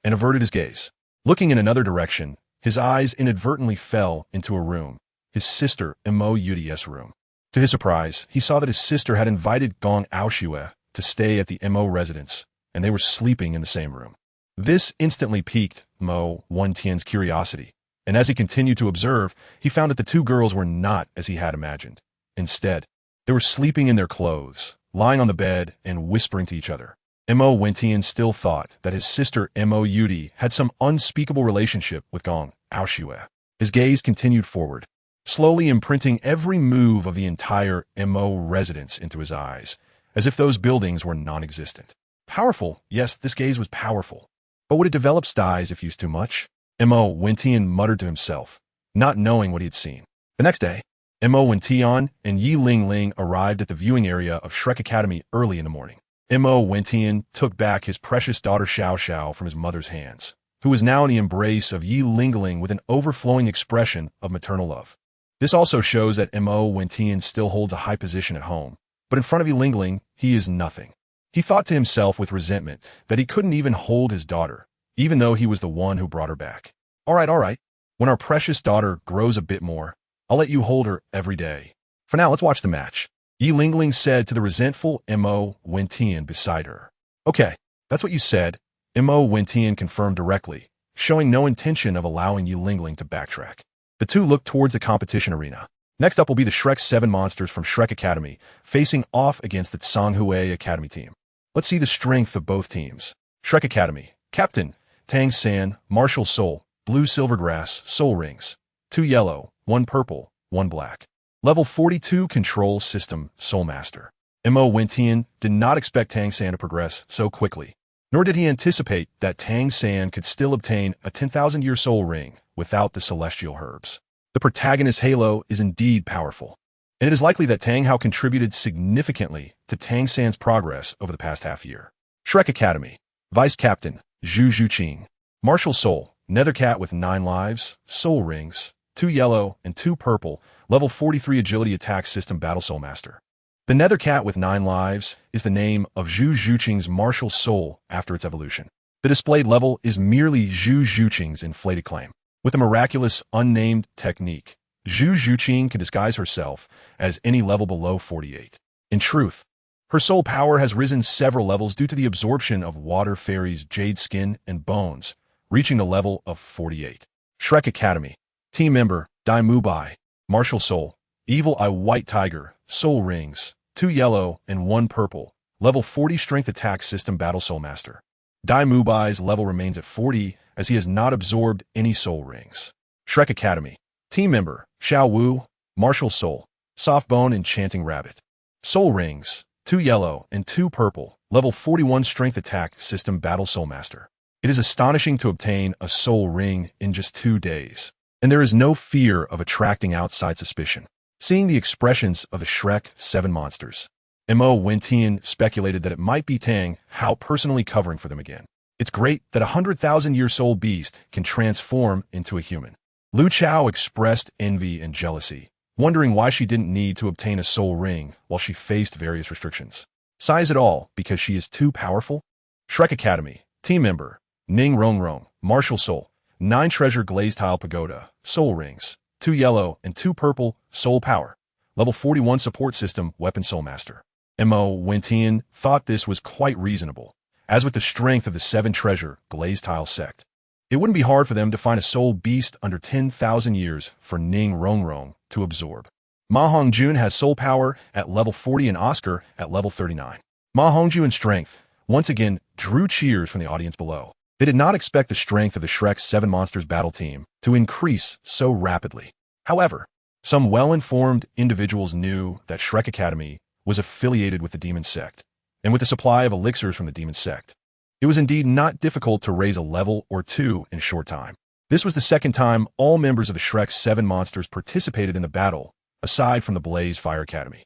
and averted his gaze. Looking in another direction, his eyes inadvertently fell into a room, his sister Yudi's room. To his surprise, he saw that his sister had invited Gong Aoshue to stay at the residence, and they were sleeping in the same room. This instantly piqued Wentian's curiosity, and as he continued to observe, he found that the two girls were not as he had imagined. Instead, they were sleeping in their clothes, lying on the bed and whispering to each other. Wentian still thought that his sister Yudi had some unspeakable relationship with Gong Aoshue. His gaze continued forward, slowly imprinting every move of the entire residence into his eyes, as if those buildings were non-existent. Powerful, yes, this gaze was powerful. But would it develop styes if used too much? Wentian muttered to himself, not knowing what he had seen. The next day, Wentian and Yi Lingling arrived at the viewing area of Shrek Academy early in the morning. Wentian took back his precious daughter Xiao Xiao from his mother's hands, who was now in the embrace of Yi Lingling with an overflowing expression of maternal love. This also shows that Wentian still holds a high position at home, but in front of Yi Lingling, he is nothing. He thought to himself with resentment that he couldn't even hold his daughter, even though he was the one who brought her back. All right. When our precious daughter grows a bit more, I'll let you hold her every day. For now, let's watch the match. Yi Lingling said to the resentful Wentian beside her. Okay, That's what you said, Mo Wentian confirmed directly, showing no intention of allowing Yu Lingling to backtrack. The two looked towards the competition arena. Next up will be the Shrek 7 monsters from Shrek Academy, facing off against the Tsanghui Academy team. Let's see the strength of both teams. Shrek Academy. Captain, Tang San, MartialSoul, Blue Silvergrass, Soul Rings. 2 yellow, 1 purple, 1 black. Level 42 Control System, Soul Master. Mo Wentian did not expect Tang San to progress so quickly, nor did he anticipate that Tang San could still obtain a 10,000-year soul ring without the celestial herbs. The protagonist's halo is indeed powerful, and it is likely that Tang Hao contributed significantly to Tang San's progress over the past half-year. Shrek Academy. Vice Captain, Zhu Zhuqing. MartialSoul, Nethercat with 9 lives, Soul Rings, 2 yellow and 2 purple, level 43 Agility Attack System Battle Soul Master. The Nethercat with 9 lives is the name of Zhu Zhuqing's MartialSoul after its evolution. The displayed level is merely Zhu Zhuqing's inflated claim. With a miraculous, unnamed technique, Zhu Zhuqing can disguise herself as any level below 48. In truth, her soul power has risen several levels due to the absorption of Water Fairy's jade skin and bones, reaching the level of 48. Shrek Academy. Team member, Dai Mubai. MartialSoul, Evil Eye White Tiger, Soul Rings, 2 yellow and 1 purple, level 40 Strength Attack System Battle Soul Master. Dai Mubai's level remains at 40 as he has not absorbed any soul rings. Shrek Academy. Team member, Xiao Wu, MartialSoul, Softbone Enchanting Rabbit. Soul Rings, 2 yellow and 2 purple, level 41 Strength Attack System Battle Soul Master. It is astonishing to obtain a soul ring in just 2 days, and there is no fear of attracting outside suspicion. Seeing the expressions of the Shrek 7 monsters, Mo Wentian speculated that it might be Tang Hao personally covering for them again. It's great that a 100,000-year soul beast can transform into a human. Lu Chao expressed envy and jealousy, wondering why she didn't need to obtain a soul ring while she faced various restrictions. Size it all because she is too powerful? Shrek Academy. Team member, Ning Rongrong, MartialSoul, 9 treasure glazed tile pagoda, soul rings, 2 yellow and 2 purple, soul power, level 41 support system, weapon soul master. Mo Wentian thought this was quite reasonable, as with the strength of the 7 treasure glazed tile sect. It wouldn't be hard for them to find a soul beast under 10,000 years for Ning Rongrong to absorb. Ma Hongjun has soul power at level 40 and Oscar at level 39. Ma Hongjun's strength once again drew cheers from the audience below. They did not expect the strength of the Shrek 7 Monsters battle team to increase so rapidly. However, some well-informed individuals knew that Shrek Academy was affiliated with the Demon Sect, and with the supply of elixirs from the Demon Sect, it was indeed not difficult to raise a level or 2 in a short time. This was the second time all members of the Shrek 7 Monsters participated in the battle, aside from the Blaze Fire Academy.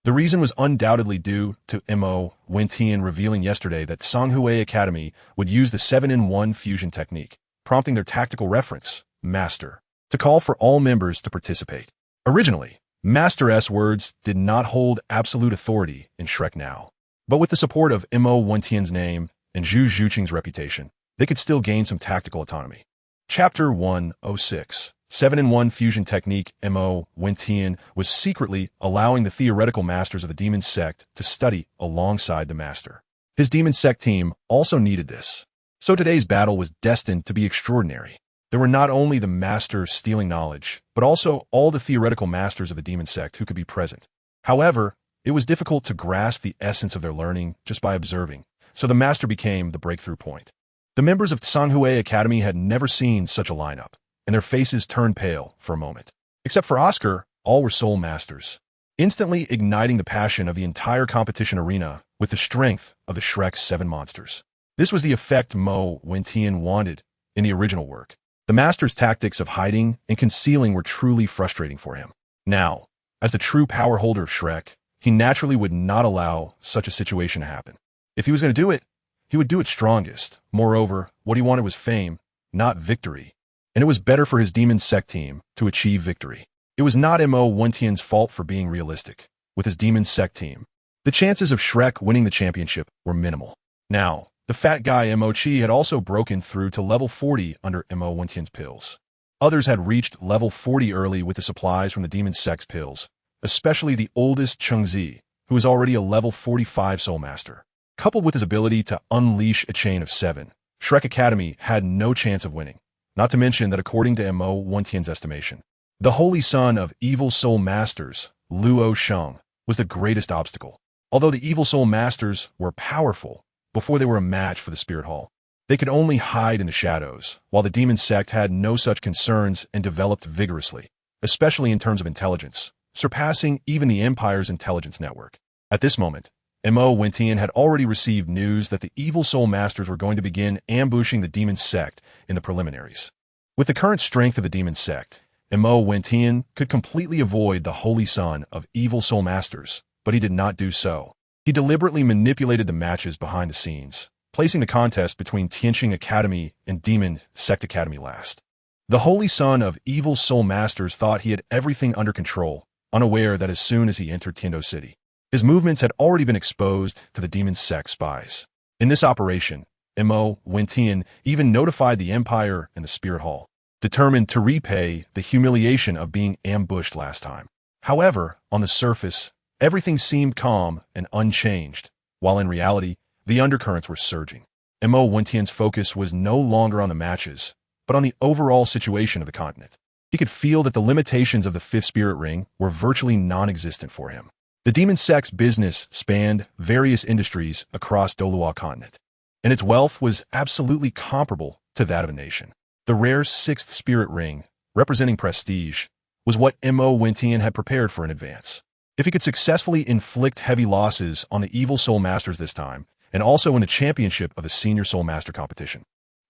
The reason was undoubtedly due to Mo Wentian revealing yesterday that Tsanghui Academy would use the 7-in-1 fusion technique, prompting their tactical reference, Master, to call for all members to participate. Originally, Master S words did not hold absolute authority in Shrek Now, but with the support of Mo Wentian's name and Zhu Zhuqing's reputation, they could still gain some tactical autonomy. Chapter 106. 7-in-1 fusion technique. Mo Wentian was secretly allowing the theoretical masters of the Demon Sect to study alongside the master. His Demon Sect team also needed this. So today's battle was destined to be extraordinary. There were not only the masters stealing knowledge, but also all the theoretical masters of the Demon Sect who could be present. However, it was difficult to grasp the essence of their learning just by observing, so the master became the breakthrough point. The members of Tsanghui Academy had never seen such a lineup, and their faces turned pale for a moment. Except for Oscar, all were soul masters, instantly igniting the passion of the entire competition arena with the strength of the Shrek 7 monsters. This was the effect Mo Wentian wanted in the original work. The master's tactics of hiding and concealing were truly frustrating for him. Now, as the true power holder of Shrek, he naturally would not allow such a situation to happen. If he was going to do it, he would do it strongest. Moreover, what he wanted was fame, not victory. And it was better for his Demon Sect team to achieve victory. It was not Mo Wentian's fault for being realistic. With his Demon Sect team, the chances of Shrek winning the championship were minimal. Now, the fat guy Mo Chi had also broken through to level 40 under Mo Wentian's pills. Others had reached level 40 early with the supplies from the Demon Sect's pills, especially the oldest Chengzi, who was already a level 45 Soul Master. Coupled with his ability to unleash a chain of 7, Shrek Academy had no chance of winning. Not to mention that according to Mo Wentian's estimation, the holy son of evil soul masters, Luo Sheng, was the greatest obstacle. Although the evil soul masters were powerful before they were a match for the spirit hall, they could only hide in the shadows, while the demon sect had no such concerns and developed vigorously, especially in terms of intelligence, surpassing even the Empire's intelligence network. At this moment, Mo Wentian had already received news that the evil soul masters were going to begin ambushing the demon sect in the preliminaries. With the current strength of the demon sect, Mo Wentian could completely avoid the holy son of evil soul masters, but he did not do so. He deliberately manipulated the matches behind the scenes, placing the contest between Tianqing Academy and Demon Sect Academy last. The holy son of evil soul masters thought he had everything under control, unaware that as soon as he entered Tiando City, his movements had already been exposed to the demon sect spies. In this operation, Mo Wentian even notified the Empire and the Spirit Hall, determined to repay the humiliation of being ambushed last time. However, on the surface, everything seemed calm and unchanged, while in reality, the undercurrents were surging. Mo Wentian's focus was no longer on the matches, but on the overall situation of the continent. He could feel that the limitations of the fifth spirit ring were virtually non-existent for him. The demon sect's business spanned various industries across Douluo continent, and its wealth was absolutely comparable to that of a nation. The rare sixth spirit ring, representing prestige, was what Mo Wentian had prepared for in advance. If he could successfully inflict heavy losses on the evil soul masters this time, and also in the championship of the senior soul master competition,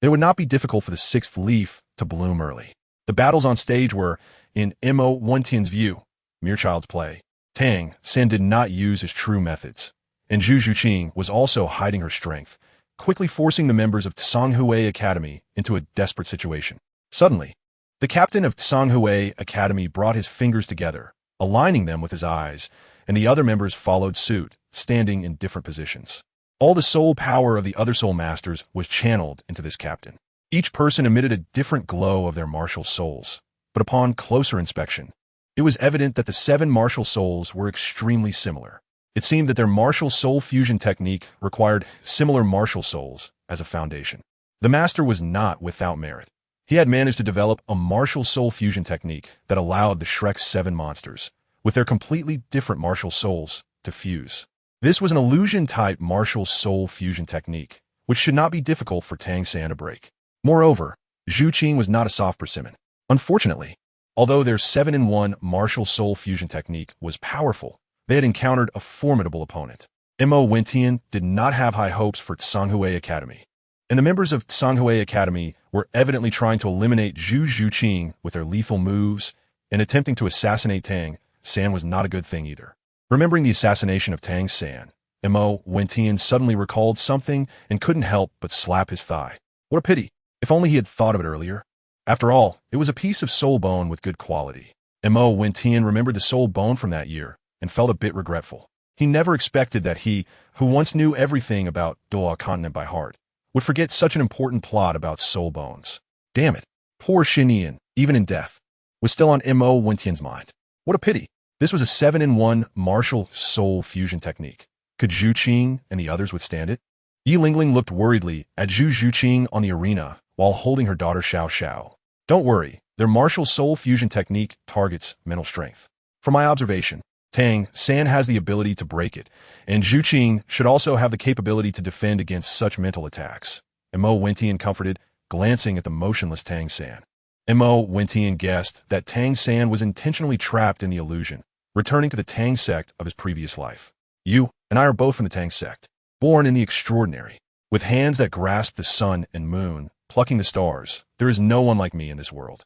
it would not be difficult for the sixth leaf to bloom early. The battles on stage were, in Mo Wentian's view, mere child's play. Tang San did not use his true methods, and Zhu Zhuqing was also hiding her strength, quickly forcing the members of Tsanghui Academy into a desperate situation. Suddenly, the captain of Tsanghui Academy brought his fingers together, aligning them with his eyes, and the other members followed suit, standing in different positions. All the soul power of the other soul masters was channeled into this captain. Each person emitted a different glow of their martial souls, but upon closer inspection, it was evident that the 7 martial souls were extremely similar. It seemed that their martial soul fusion technique required similar martial souls as a foundation. The master was not without merit. He had managed to develop a martial soul fusion technique that allowed the Shrek's 7 monsters, with their completely different martial souls, to fuse. This was an illusion-type martial soul fusion technique, which should not be difficult for Tang San to break. Moreover, Zhu Qing was not a soft persimmon. Unfortunately, although their 7-in-1 martial soul fusion technique was powerful, they had encountered a formidable opponent. Mo Wentian did not have high hopes for Tsanghui Academy, and the members of Tsanghui Academy were evidently trying to eliminate Zhu Zhuqing with their lethal moves, and attempting to assassinate Tang San was not a good thing either. Remembering the assassination of Tang San, Mo Wentian suddenly recalled something and couldn't help but slap his thigh. What a pity. If only he had thought of it earlier. After all, it was a piece of soul bone with good quality. Mo Wentian remembered the soul bone from that year and felt a bit regretful. He never expected that he, who once knew everything about Douluo continent by heart, would forget such an important plot about soul bones. Damn it. Poor Xinian, even in death, was still on Mo Wentian's mind. What a pity. This was a 7-in-1 martial soul fusion technique. Could Zhu Qing and the others withstand it? Yi Lingling looked worriedly at Zhu Zhuqing on the arena while holding her daughter Xiao Xiao. Don't worry, their martial soul fusion technique targets mental strength. From my observation, Tang San has the ability to break it, and Zhu Qing should also have the capability to defend against such mental attacks. Mo Wentian comforted, glancing at the motionless Tang San. Mo Wentian guessed that Tang San was intentionally trapped in the illusion, returning to the Tang sect of his previous life. You and I are both from the Tang sect, born in the extraordinary. With hands that grasp the sun and moon, plucking the stars, there is no one like me in this world.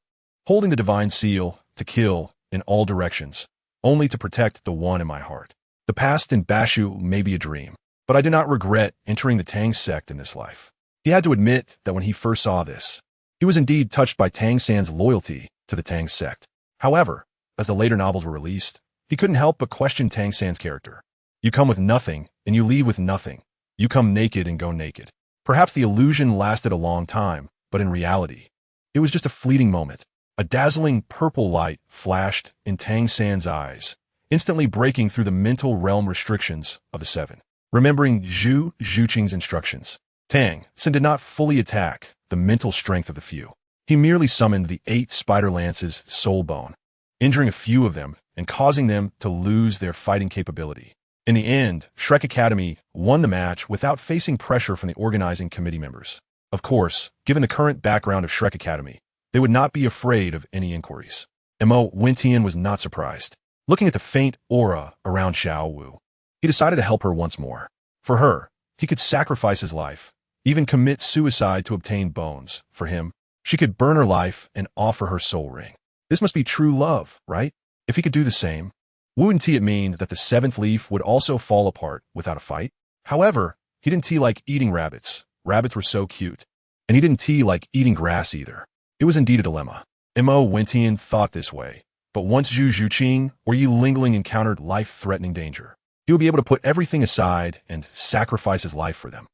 Holding the divine seal, to kill, in all directions, only to protect the one in my heart. The past in Bashu may be a dream, but I do not regret entering the Tang sect in this life. He had to admit that when he first saw this, he was indeed touched by Tang San's loyalty to the Tang sect. However, as the later novels were released, he couldn't help but question Tang San's character. You come with nothing, and you leave with nothing. You come naked and go naked. Perhaps the illusion lasted a long time, but in reality, it was just a fleeting moment. A dazzling purple light flashed in Tang San's eyes, instantly breaking through the mental realm restrictions of the 7. Remembering Zhu Zhuqing's instructions, Tang Xin did not fully attack the mental strength of the few. He merely summoned the 8 Spider Lance's soul bone, injuring a few of them and causing them to lose their fighting capability. In the end, Shrek Academy won the match without facing pressure from the organizing committee members. Of course, given the current background of Shrek Academy, they would not be afraid of any inquiries. Mo Wentian was not surprised. Looking at the faint aura around Xiao Wu, he decided to help her once more. For her, he could sacrifice his life, even commit suicide to obtain bones. For him, she could burn her life and offer her soul ring. This must be true love, right? If he could do the same, wouldn't it mean that the 7th leaf would also fall apart without a fight? However, he didn't like eating rabbits. Rabbits were so cute. And he didn't like eating grass either. It was indeed a dilemma. Mo Wentian thought this way. But once Zhu Zhuqing or Yi Lingling encountered life-threatening danger, he would be able to put everything aside and sacrifice his life for them.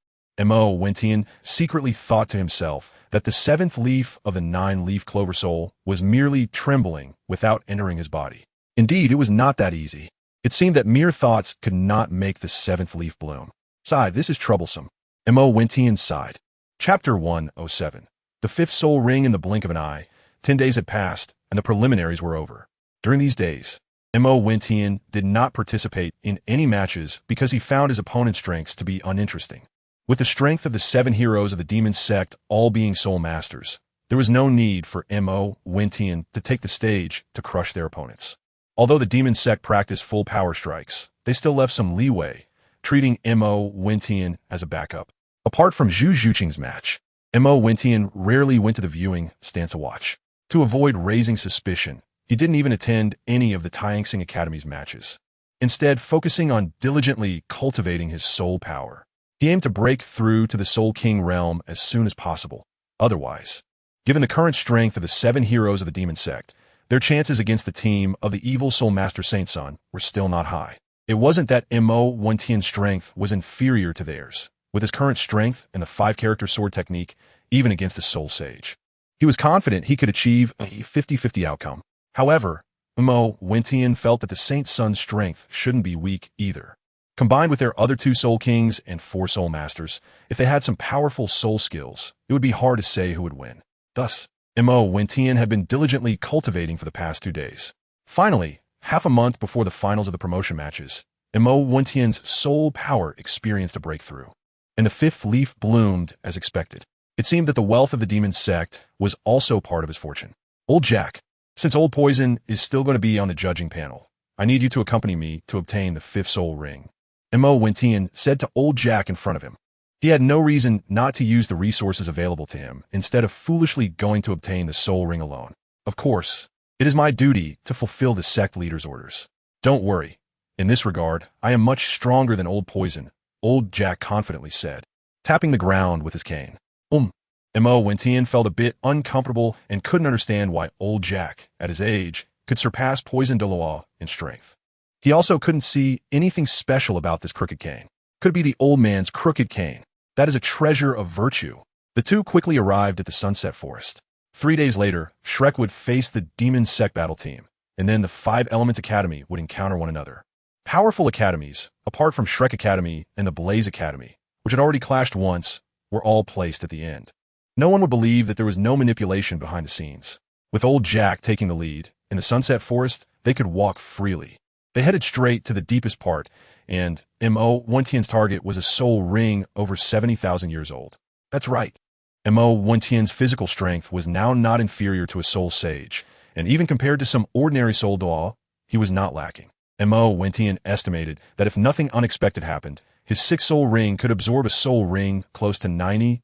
Mo Wentian secretly thought to himself that the 7th leaf of the 9-leaf clover soul was merely trembling without entering his body. Indeed, it was not that easy. It seemed that mere thoughts could not make the 7th leaf bloom. Sigh, this is troublesome. Mo Wentian sighed. Chapter 107. The 5th soul ring in the blink of an eye. 10 days had passed, and the preliminaries were over. During these days, Mo Wentian did not participate in any matches because he found his opponent's strengths to be uninteresting. With the strength of the 7 heroes of the demon sect all being soul masters, there was no need for Mo Wentian to take the stage to crush their opponents. Although the demon sect practiced full power strikes, they still left some leeway, treating Mo Wentian as a backup. Apart from Zhu Zhuqing's match, Mo Wentian rarely went to the viewing stand to watch. To avoid raising suspicion, he didn't even attend any of the Taiyangxing Academy's matches. Instead, focusing on diligently cultivating his soul power, he aimed to break through to the Soul King realm as soon as possible. Otherwise, given the current strength of the 7 heroes of the demon sect, their chances against the team of the evil Soul Master Saint Sun were still not high. It wasn't that Mo Wentian's strength was inferior to theirs. With his current strength and the 5-character sword technique, even against the Soul Sage, he was confident he could achieve a 50-50 outcome. However, Mo Wentian felt that the Saint Sun's strength shouldn't be weak either. Combined with their other 2 Soul Kings and 4 Soul Masters, if they had some powerful soul skills, it would be hard to say who would win. Thus, Mo Wentian had been diligently cultivating for the past 2 days. Finally, half a month before the finals of the promotion matches, Mo Wentian's soul power experienced a breakthrough, and the 5th leaf bloomed as expected. It seemed that the wealth of the demon sect was also part of his fortune. Old Jack, since Old Poison is still going to be on the judging panel, I need you to accompany me to obtain the 5th soul ring. Mo Wentian said to Old Jack in front of him. He had no reason not to use the resources available to him instead of foolishly going to obtain the soul ring alone. Of course, it is my duty to fulfill the sect leader's orders. Don't worry. In this regard, I am much stronger than Old Poison, Old Jack confidently said, tapping the ground with his cane. Mo Wentian felt a bit uncomfortable and couldn't understand why Old Jack, at his age, could surpass Poison Douluo in strength. He also couldn't see anything special about this crooked cane. Could it be the old man's crooked cane? That is a treasure of virtue. The 2 quickly arrived at the Sunset Forest. 3 days later, Shrek would face the Demon Sect battle team, and then the 5 Elements Academy would encounter one another. Powerful academies, apart from Shrek Academy and the Blaze Academy, which had already clashed once, were all placed at the end. No one would believe that there was no manipulation behind the scenes. With Old Jack taking the lead, in the Sunset Forest, they could walk freely. They headed straight to the deepest part, and Mo Wentian's target was a soul ring over 70,000 years old. That's right. Mo Wentian's physical strength was now not inferior to a soul sage, and even compared to some ordinary soul Douluo, he was not lacking. Mo Wentian estimated that if nothing unexpected happened, his 6th soul ring could absorb a soul ring close to 90,000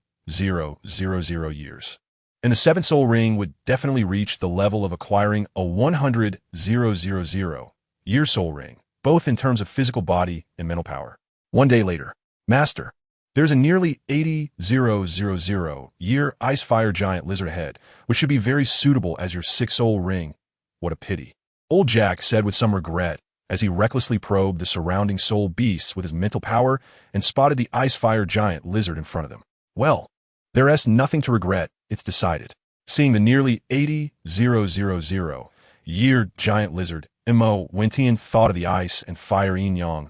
years. And the 7th soul ring would definitely reach the level of acquiring a 100,000 year soul ring, both in terms of physical body and mental power. 1 day later, Master, there's a nearly 80,000 year ice fire giant lizard ahead, which should be very suitable as your 6th soul ring. What a pity. Old Jack said with some regret as he recklessly probed the surrounding soul beasts with his mental power and spotted the ice fire giant lizard in front of them. Well, there's nothing to regret, it's decided. Seeing the nearly 80,000 year giant lizard, Mo Wentian thought of the ice and fire yin yang.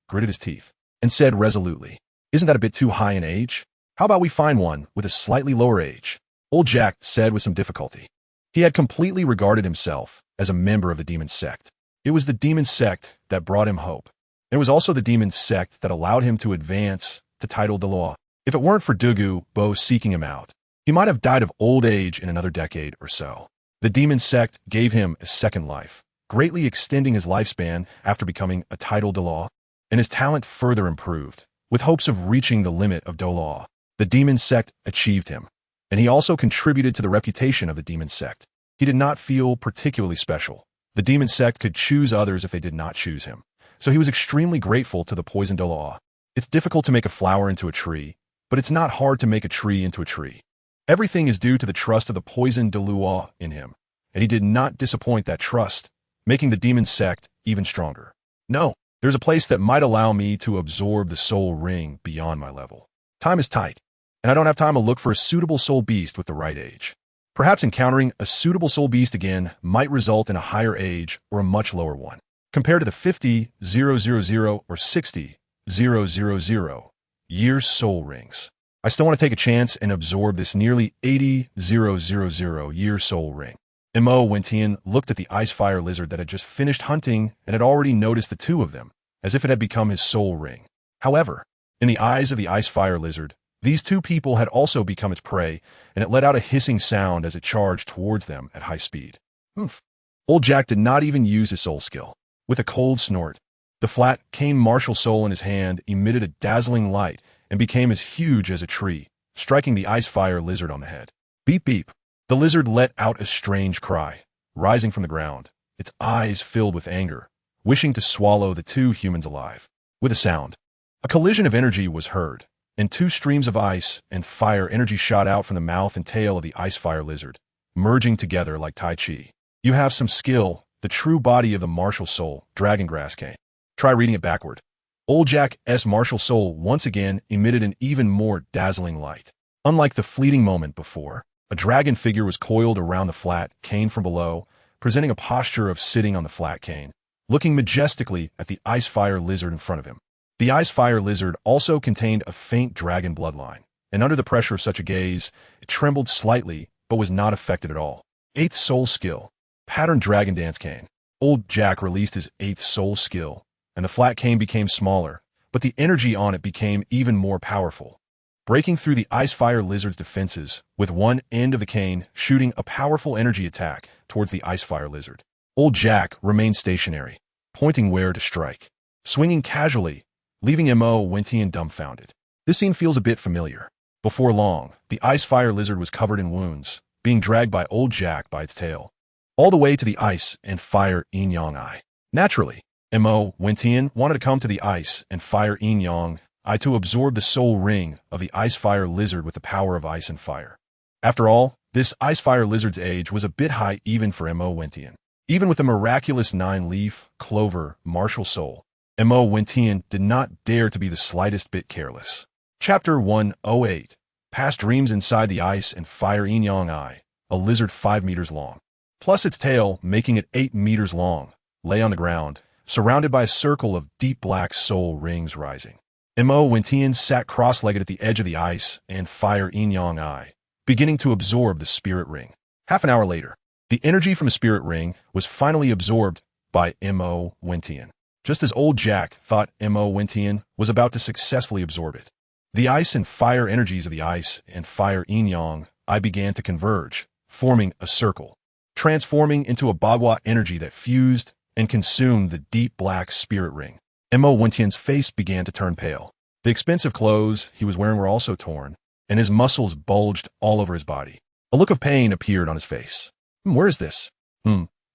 Gritted his teeth. and said resolutely, "Isn't that a bit too high in age? How about we find one with a slightly lower age?" Old Jack said with some difficulty. He had completely regarded himself as a member of the demon sect. It was the demon sect that brought him hope. It was also the demon sect that allowed him to advance to title Douluo. If it weren't for Douluo seeking him out, he might have died of old age in another decade or so. The demon sect gave him a second life, greatly extending his lifespan after becoming a title Douluo, and his talent further improved, with hopes of reaching the limit of Douluo. The demon sect achieved him, and he also contributed to the reputation of the demon sect. He did not feel particularly special. The demon sect could choose others if they did not choose him, so he was extremely grateful to the poisoned Douluo. It's difficult to make a flower into a tree, but it's not hard to make a tree into a tree. Everything is due to the trust of the poisoned Douluo in him, and he did not disappoint that trust, making the demon sect even stronger. No, there's a place that might allow me to absorb the soul ring beyond my level. Time is tight, and I don't have time to look for a suitable soul beast with the right age. Perhaps encountering a suitable soul beast again might result in a higher age or a much lower one, compared to the 50,000 or 60,000 years soul rings. I still want to take a chance and absorb this nearly 80,000 year soul ring. Mo Wentian looked at the ice fire lizard that had just finished hunting and had already noticed the two of them, as if it had become his soul ring. However, in the eyes of the ice fire lizard, these two people had also become its prey, and it let out a hissing sound as it charged towards them at high speed. Oomph. Old Jack did not even use his soul skill. With a cold snort, the flat cane MartialSoul in his hand emitted a dazzling light and became as huge as a tree, striking the ice fire lizard on the head. Beep beep. The lizard let out a strange cry, rising from the ground, its eyes filled with anger, wishing to swallow the two humans alive. With a sound, a collision of energy was heard, and two streams of ice and fire energy shot out from the mouth and tail of the ice fire lizard, merging together like Tai Chi. You have some skill, the true body of the MartialSoul, Dragon Grass Cane. Try reading it backward. Old Jack's MartialSoul once again emitted an even more dazzling light. Unlike the fleeting moment before, a dragon figure was coiled around the flat cane from below, presenting a posture of sitting on the flat cane, looking majestically at the ice fire lizard in front of him. The ice fire lizard also contained a faint dragon bloodline, and under the pressure of such a gaze, it trembled slightly but was not affected at all. 8th soul skill, pattern dragon dance cane. Old Jack released his 8th soul skill, and the flat cane became smaller, but the energy on it became even more powerful, breaking through the ice fire lizard's defenses, with one end of the cane shooting a powerful energy attack towards the ice fire lizard. Old Jack remained stationary, pointing where to strike, swinging casually, leaving Mo Wentian dumbfounded. This scene feels a bit familiar. Before long, the ice fire lizard was covered in wounds, being dragged by Old Jack by its tail, all the way to the ice and fire yin-yang eye. Naturally, Mo Wentian wanted to come to the ice and fire yin-yang eye to absorb the soul ring of the ice fire lizard with the power of ice and fire. After all, this ice fire lizard's age was a bit high even for Mo Wentian. Even with the miraculous 9-leaf, clover, MartialSoul, Mo Wentian did not dare to be the slightest bit careless. Chapter 108. Past dreams inside the ice and fire yin-yang eye, a lizard 5 meters long, plus its tail, making it 8 meters long, lay on the ground, surrounded by a circle of deep black soul rings rising. Mo Wentian sat cross-legged at the edge of the ice and fire yin-yang eye, beginning to absorb the spirit ring. Half an hour later, the energy from the spirit ring was finally absorbed by Mo Wentian, just as Old Jack thought Mo Wentian was about to successfully absorb it. The ice and fire energies of the ice and fire yin-yang eye began to converge, forming a circle, transforming into a bagua energy that fused and consumed the deep black spirit ring. Mo Wentian's face began to turn pale. The expensive clothes he was wearing were also torn, and his muscles bulged all over his body. A look of pain appeared on his face. Where is this?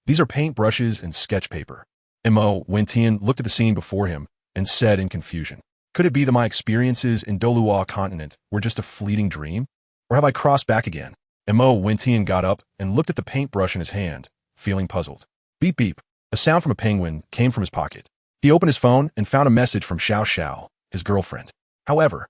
These are paint brushes and sketch paper. Mo Wentian looked at the scene before him and said in confusion, could it be that my experiences in Douluo continent were just a fleeting dream? Or have I crossed back again? Mo Wentian got up and looked at the paintbrush in his hand, feeling puzzled. Beep beep. A sound from a penguin came from his pocket. He opened his phone and found a message from Xiao Xiao, his girlfriend. However,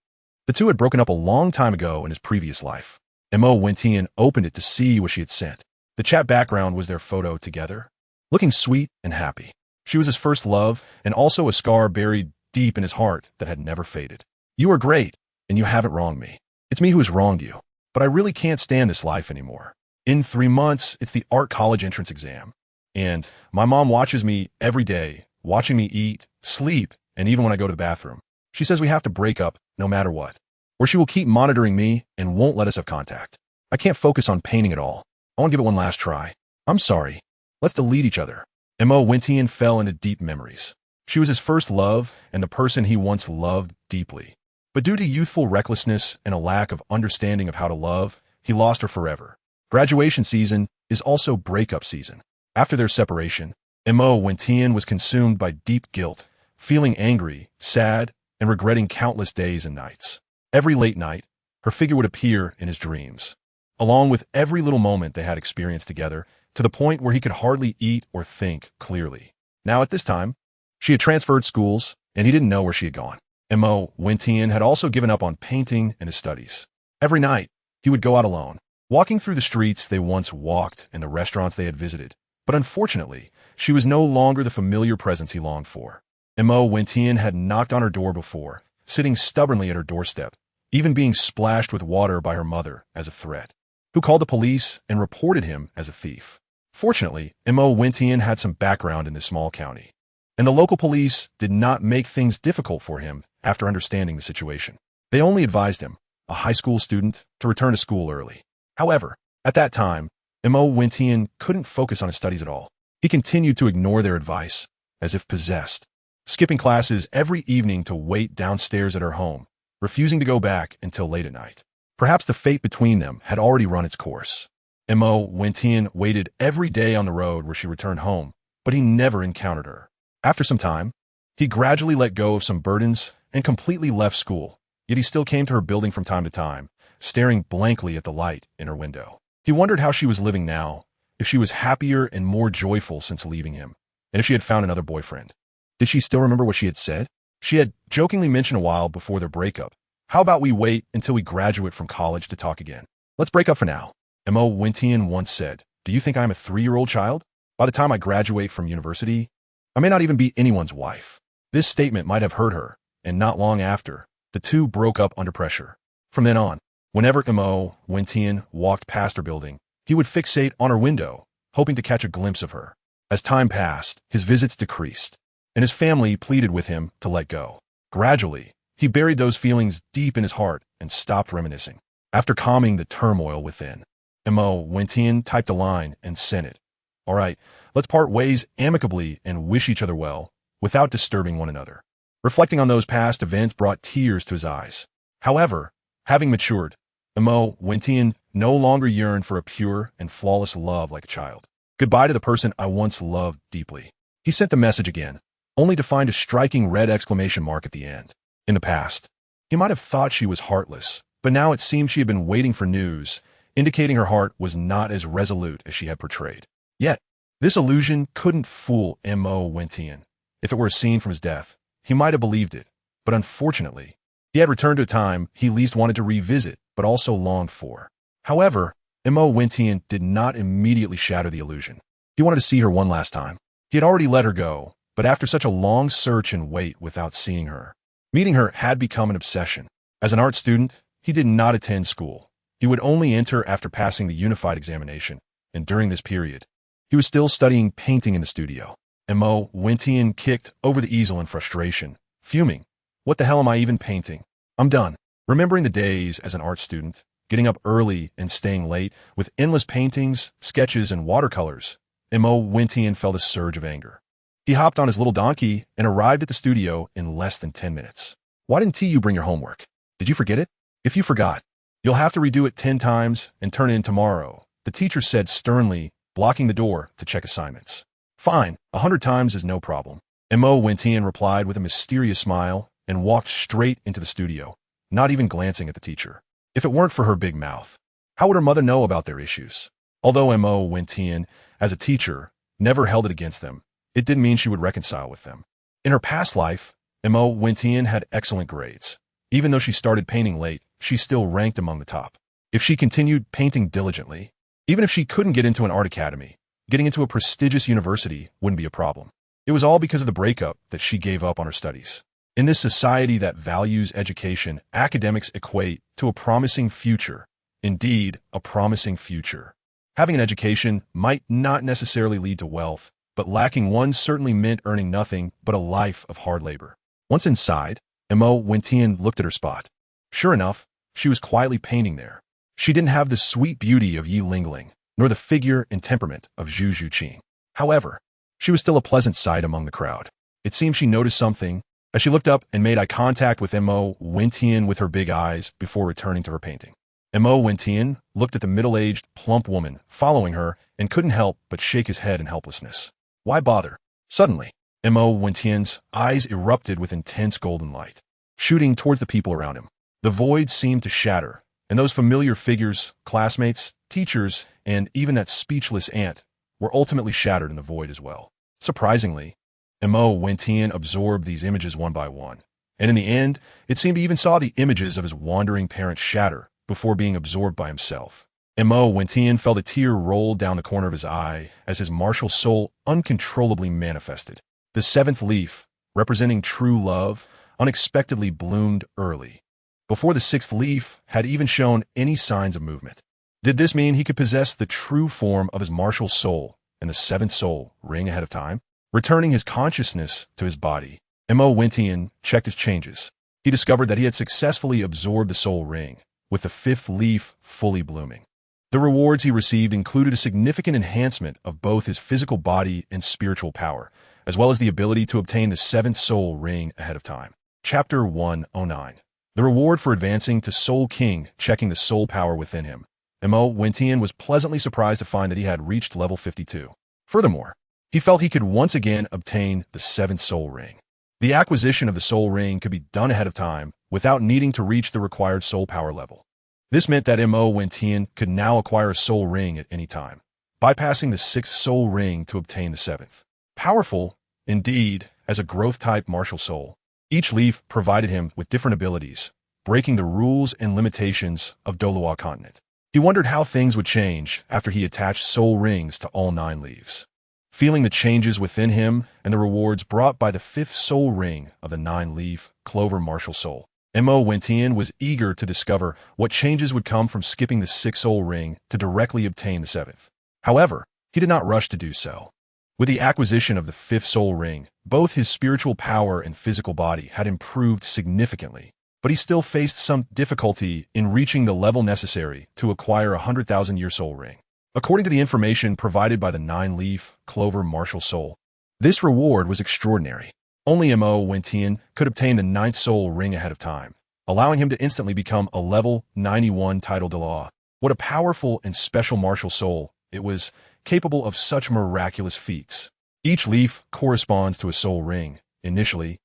the two had broken up a long time ago in his previous life. Mo Wentian opened it to see what she had sent. The chat background was their photo together, looking sweet and happy. She was his first love and also a scar buried deep in his heart that had never faded. You are great, and you haven't wronged me. It's me who has wronged you. But I really can't stand this life anymore. In 3 months, it's the art college entrance exam. And my mom watches me every day, watching me eat, sleep, and even when I go to the bathroom. She says we have to break up no matter what, or she will keep monitoring me and won't let us have contact. I can't focus on painting at all. I want to give it one last try. I'm sorry. Let's delete each other. Mo Wintian fell into deep memories. She was his first love and the person he once loved deeply. But due to youthful recklessness and a lack of understanding of how to love, he lost her forever. Graduation season is also breakup season. After their separation, Mo Wintian was consumed by deep guilt, feeling angry, sad, and regretting countless days and nights. Every late night, her figure would appear in his dreams, along with every little moment they had experienced together, to the point where he could hardly eat or think clearly. Now at this time, she had transferred schools, and he didn't know where she had gone. Mo Wintian had also given up on painting and his studies. Every night, he would go out alone, walking through the streets they once walked and the restaurants they had visited. But unfortunately, she was no longer the familiar presence he longed for. Mo Wintian had knocked on her door before, sitting stubbornly at her doorstep, even being splashed with water by her mother as a threat, who called the police and reported him as a thief. Fortunately, Mo Wintian had some background in this small county, and the local police did not make things difficult for him after understanding the situation. They only advised him, a high school student, to return to school early. However, at that time, Mo Wintian couldn't focus on his studies at all. He continued to ignore their advice, as if possessed, skipping classes every evening to wait downstairs at her home, refusing to go back until late at night. Perhaps the fate between them had already run its course. Mo Wintian waited every day on the road where she returned home, but he never encountered her. After some time, he gradually let go of some burdens and completely left school, yet he still came to her building from time to time, staring blankly at the light in her window. He wondered how she was living now, if she was happier and more joyful since leaving him, and if she had found another boyfriend. Did she still remember what she had said? She had jokingly mentioned a while before their breakup, "How about we wait until we graduate from college to talk again? Let's break up for now." Mo Wintian once said, "Do you think I'm a 3-year-old child? By the time I graduate from university, I may not even be anyone's wife." This statement might have hurt her, and not long after, the two broke up under pressure. From then on, whenever Mo Wintian walked past her building, he would fixate on her window, hoping to catch a glimpse of her. As time passed, his visits decreased, and his family pleaded with him to let go. Gradually, he buried those feelings deep in his heart and stopped reminiscing. After calming the turmoil within, Mo Wintian typed a line and sent it. "All right, let's part ways amicably and wish each other well, without disturbing one another." Reflecting on those past events brought tears to his eyes. However, having matured, Mo Wintian no longer yearned for a pure and flawless love like a child. "Goodbye to the person I once loved deeply." He sent the message again, only to find a striking red exclamation mark at the end. In the past, he might have thought she was heartless, but now it seemed she had been waiting for news, indicating her heart was not as resolute as she had portrayed. Yet, this illusion couldn't fool Mo Wintian. If it were a scene from his death, he might have believed it, but unfortunately, he had returned to a time he least wanted to revisit, but also longed for. However, Mo Wintian did not immediately shatter the illusion. He wanted to see her one last time. He had already let her go, but after such a long search and wait without seeing her, meeting her had become an obsession. As an art student, he did not attend school. He would only enter after passing the unified examination, and during this period, he was still studying painting in the studio. Mo Wintian kicked over the easel in frustration, fuming. "What the hell am I even painting? I'm done." Remembering the days as an art student, getting up early and staying late with endless paintings, sketches, and watercolors, Mo Wintian felt a surge of anger. He hopped on his little donkey and arrived at the studio in less than 10 minutes. "Why didn't you bring your homework? Did you forget it? If you forgot, you'll have to redo it 10 times and turn it in tomorrow," the teacher said sternly, blocking the door to check assignments. "Fine, 100 times is no problem." Mo Wintian replied with a mysterious smile and walked straight into the studio, not even glancing at the teacher. If it weren't for her big mouth, how would her mother know about their issues? Although Mo Wintian, as a teacher, never held it against them, it didn't mean she would reconcile with them. In her past life, Mo Wintian had excellent grades. Even though she started painting late, she still ranked among the top. If she continued painting diligently, even if she couldn't get into an art academy, getting into a prestigious university wouldn't be a problem. It was all because of the breakup that she gave up on her studies. In this society that values education, academics equate to a promising future. Indeed, a promising future. Having an education might not necessarily lead to wealth, but lacking one certainly meant earning nothing but a life of hard labor. Once inside, Mo Wentian looked at her spot. Sure enough, she was quietly painting there. She didn't have the sweet beauty of Yi Lingling, nor the figure and temperament of Zhu Zhuqing. However, she was still a pleasant sight among the crowd. It seemed she noticed something as she looked up and made eye contact with Mo Wentian with her big eyes before returning to her painting. Mo Wentian looked at the middle-aged, plump woman following her and couldn't help but shake his head in helplessness. Why bother? Suddenly, Mo Wentian's eyes erupted with intense golden light, shooting towards the people around him. The void seemed to shatter, and those familiar figures, classmates, teachers, and even that speechless aunt were ultimately shattered in the void as well. Surprisingly, Mo Wentian absorbed these images one by one, and in the end, it seemed he even saw the images of his wandering parents shatter before being absorbed by himself. Mo Wentian felt a tear roll down the corner of his eye as his martial soul uncontrollably manifested. The seventh leaf, representing true love, unexpectedly bloomed early, before the sixth leaf had even shown any signs of movement. Did this mean he could possess the true form of his martial soul and the seventh soul ring ahead of time? Returning his consciousness to his body, Mo Wentian checked his changes. He discovered that he had successfully absorbed the soul ring, with the fifth leaf fully blooming. The rewards he received included a significant enhancement of both his physical body and spiritual power, as well as the ability to obtain the seventh soul ring ahead of time. Chapter 109. The reward for advancing to Soul King, checking the soul power within him. Mo Wentian was pleasantly surprised to find that he had reached level 52. Furthermore, he felt he could once again obtain the seventh soul ring. The acquisition of the soul ring could be done ahead of time without needing to reach the required soul power level. This meant that Mo Wentian could now acquire a soul ring at any time, bypassing the sixth soul ring to obtain the seventh. Powerful, indeed, as a growth-type martial soul. Each leaf provided him with different abilities, breaking the rules and limitations of Douluo continent. He wondered how things would change after he attached soul rings to all 9 leaves. Feeling the changes within him and the rewards brought by the fifth soul ring of the 9-leaf clover martial soul, Mo Wentian was eager to discover what changes would come from skipping the sixth soul ring to directly obtain the seventh. However, he did not rush to do so. With the acquisition of the fifth soul ring, both his spiritual power and physical body had improved significantly, but he still faced some difficulty in reaching the level necessary to acquire a 100,000-year soul ring. According to the information provided by the 9-leaf clover martial soul, this reward was extraordinary. Only Mo Wentian could obtain the 9th soul ring ahead of time, allowing him to instantly become a level 91 title Douluo. What a powerful and special martial soul it was, capable of such miraculous feats. Each leaf corresponds to a soul ring. Initially,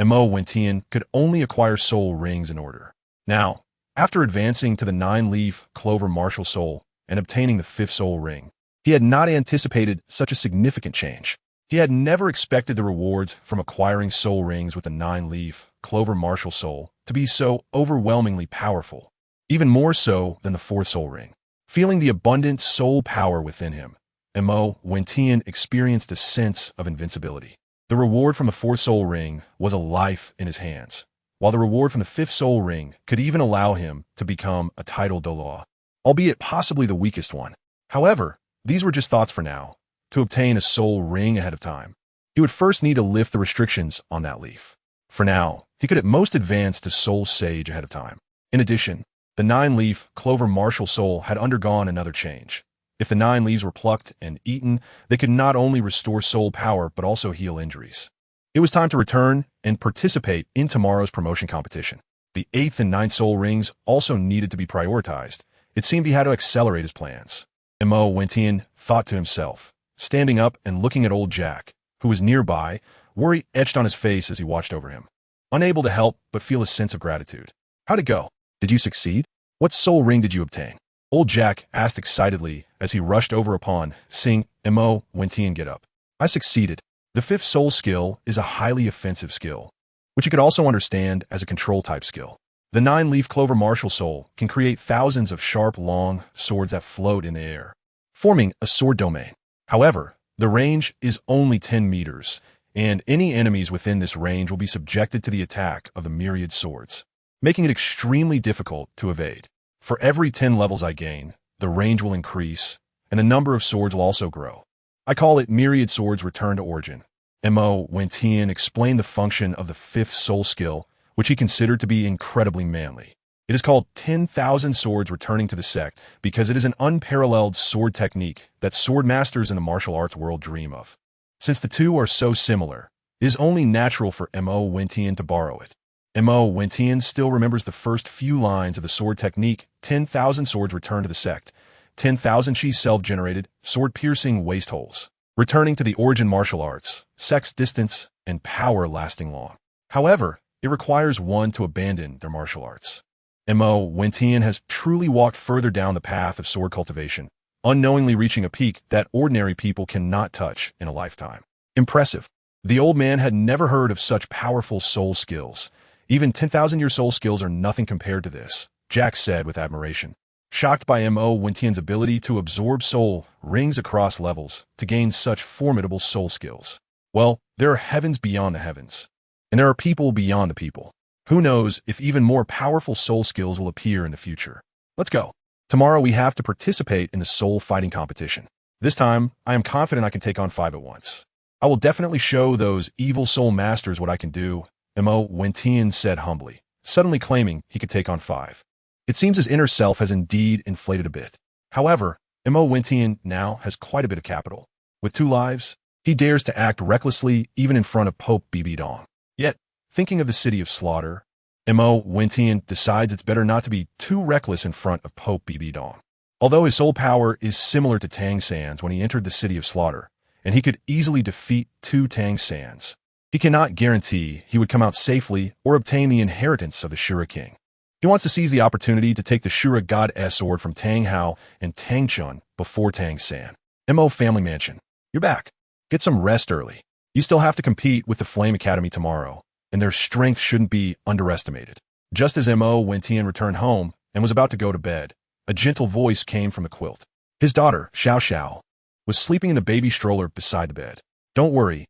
Mo Wentian could only acquire soul rings in order. Now, after advancing to the 9-leaf clover martial soul and obtaining the 5th soul ring, he had not anticipated such a significant change. He had never expected the rewards from acquiring soul rings with the 9-leaf clover martial soul to be so overwhelmingly powerful, even more so than the 4th soul ring. Feeling the abundant soul power within him, Mo Wentian experienced a sense of invincibility. The reward from the 4th soul ring was a life in his hands, while the reward from the 5th soul ring could even allow him to become a title Douluo, albeit possibly the weakest one. However, these were just thoughts for now. To obtain a soul ring ahead of time, he would first need to lift the restrictions on that leaf. For now, he could at most advance to Soul Sage ahead of time. In addition, the 9-leaf clover martial soul had undergone another change. If the 9 leaves were plucked and eaten, they could not only restore soul power but also heal injuries. It was time to return and participate in tomorrow's promotion competition. The 8th and 9th soul rings also needed to be prioritized. It seemed he had to accelerate his plans. Mo Wentian thought to himself, standing up and looking at old Jack, who was nearby, worry etched on his face as he watched over him. Unable to help but feel a sense of gratitude. How'd it go? Did you succeed? What soul ring did you obtain? Old Jack asked excitedly as he rushed over upon seeing Mo Wentian get up. I succeeded. The 5th soul skill is a highly offensive skill, which you could also understand as a control-type skill. The 9-leaf clover martial soul can create thousands of sharp, long swords that float in the air, forming a sword domain. However, the range is only 10 meters, and any enemies within this range will be subjected to the attack of the myriad swords, making it extremely difficult to evade. For every 10 levels I gain, the range will increase, and the number of swords will also grow. I call it Myriad Swords Return to Origin. Mo Wentian explained the function of the 5th soul skill, which he considered to be incredibly manly. It is called 10,000 Swords Returning to the Sect because it is an unparalleled sword technique that sword masters in the martial arts world dream of. Since the two are so similar, it is only natural for Mo Wentian to borrow it. Mo Wentian still remembers the first few lines of the sword technique, 10,000 Swords Return to the Sect. 10,000 chi self-generated, sword-piercing waste holes, returning to the origin martial arts, sex distance, and power lasting long. However, it requires one to abandon their martial arts. Mo Wentian has truly walked further down the path of sword cultivation, unknowingly reaching a peak that ordinary people cannot touch in a lifetime. Impressive. The old man had never heard of such powerful soul skills. Even 10,000-year soul skills are nothing compared to this, Jack said with admiration. Shocked by Mo Wentian's ability to absorb soul rings across levels to gain such formidable soul skills. Well, there are heavens beyond the heavens, and there are people beyond the people. Who knows if even more powerful soul skills will appear in the future. Let's go. Tomorrow we have to participate in the soul fighting competition. This time, I am confident I can take on 5 at once. I will definitely show those evil soul masters what I can do, Mo Wentian said humbly, suddenly claiming he could take on 5. It seems his inner self has indeed inflated a bit. However, Mo Wentian now has quite a bit of capital. With 2 lives, he dares to act recklessly even in front of Pope Bibi Dong. Yet, thinking of the city of slaughter, Mo Wentian decides it's better not to be too reckless in front of Pope Bibi Dong. Although his soul power is similar to Tang San's when he entered the city of slaughter, and he could easily defeat 2 Tang Sans, he cannot guarantee he would come out safely or obtain the inheritance of the Shura King. He wants to seize the opportunity to take the Shura God-S sword from Tang Hao and Tang Chun before Tang San. Mo Family Mansion. You're back. Get some rest early. You still have to compete with the Flame Academy tomorrow, and their strength shouldn't be underestimated. Just as Mo Wentian returned home and was about to go to bed, a gentle voice came from the quilt. His daughter, Xiao Xiao, was sleeping in the baby stroller beside the bed. Don't worry.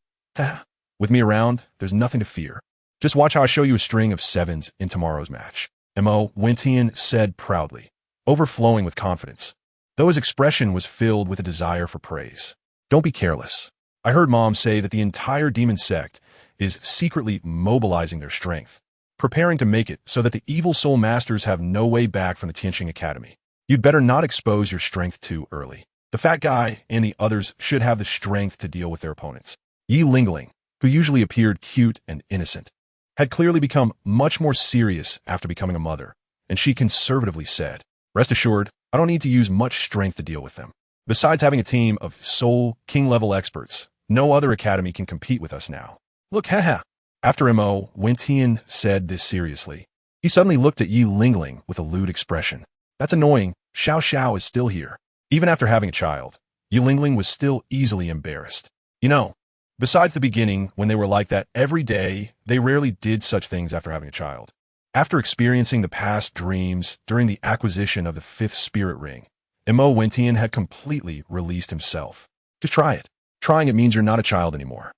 With me around, there's nothing to fear. Just watch how I show you a string of 7s in tomorrow's match. Mo Wentian said proudly, overflowing with confidence, though his expression was filled with a desire for praise. Don't be careless. I heard Mom say that the entire demon sect is secretly mobilizing their strength, preparing to make it so that the evil soul masters have no way back from the Tianqing Academy. You'd better not expose your strength too early. The fat guy and the others should have the strength to deal with their opponents. Yi Lingling, who usually appeared cute and innocent, had clearly become much more serious after becoming a mother, and she conservatively said, "Rest assured, I don't need to use much strength to deal with them. Besides having a team of soul king-level experts, no other academy can compete with us now." Look, haha. After Mo Wentian said this seriously, he suddenly looked at Yi Lingling with a lewd expression. That's annoying. Xiao Xiao is still here. Even after having a child, Yi Lingling was still easily embarrassed. You know, besides the beginning, when they were like that every day, they rarely did such things after having a child. After experiencing the past dreams during the acquisition of the 5th spirit ring, Mo Wentian had completely released himself. Just try it. Trying it means you're not a child anymore.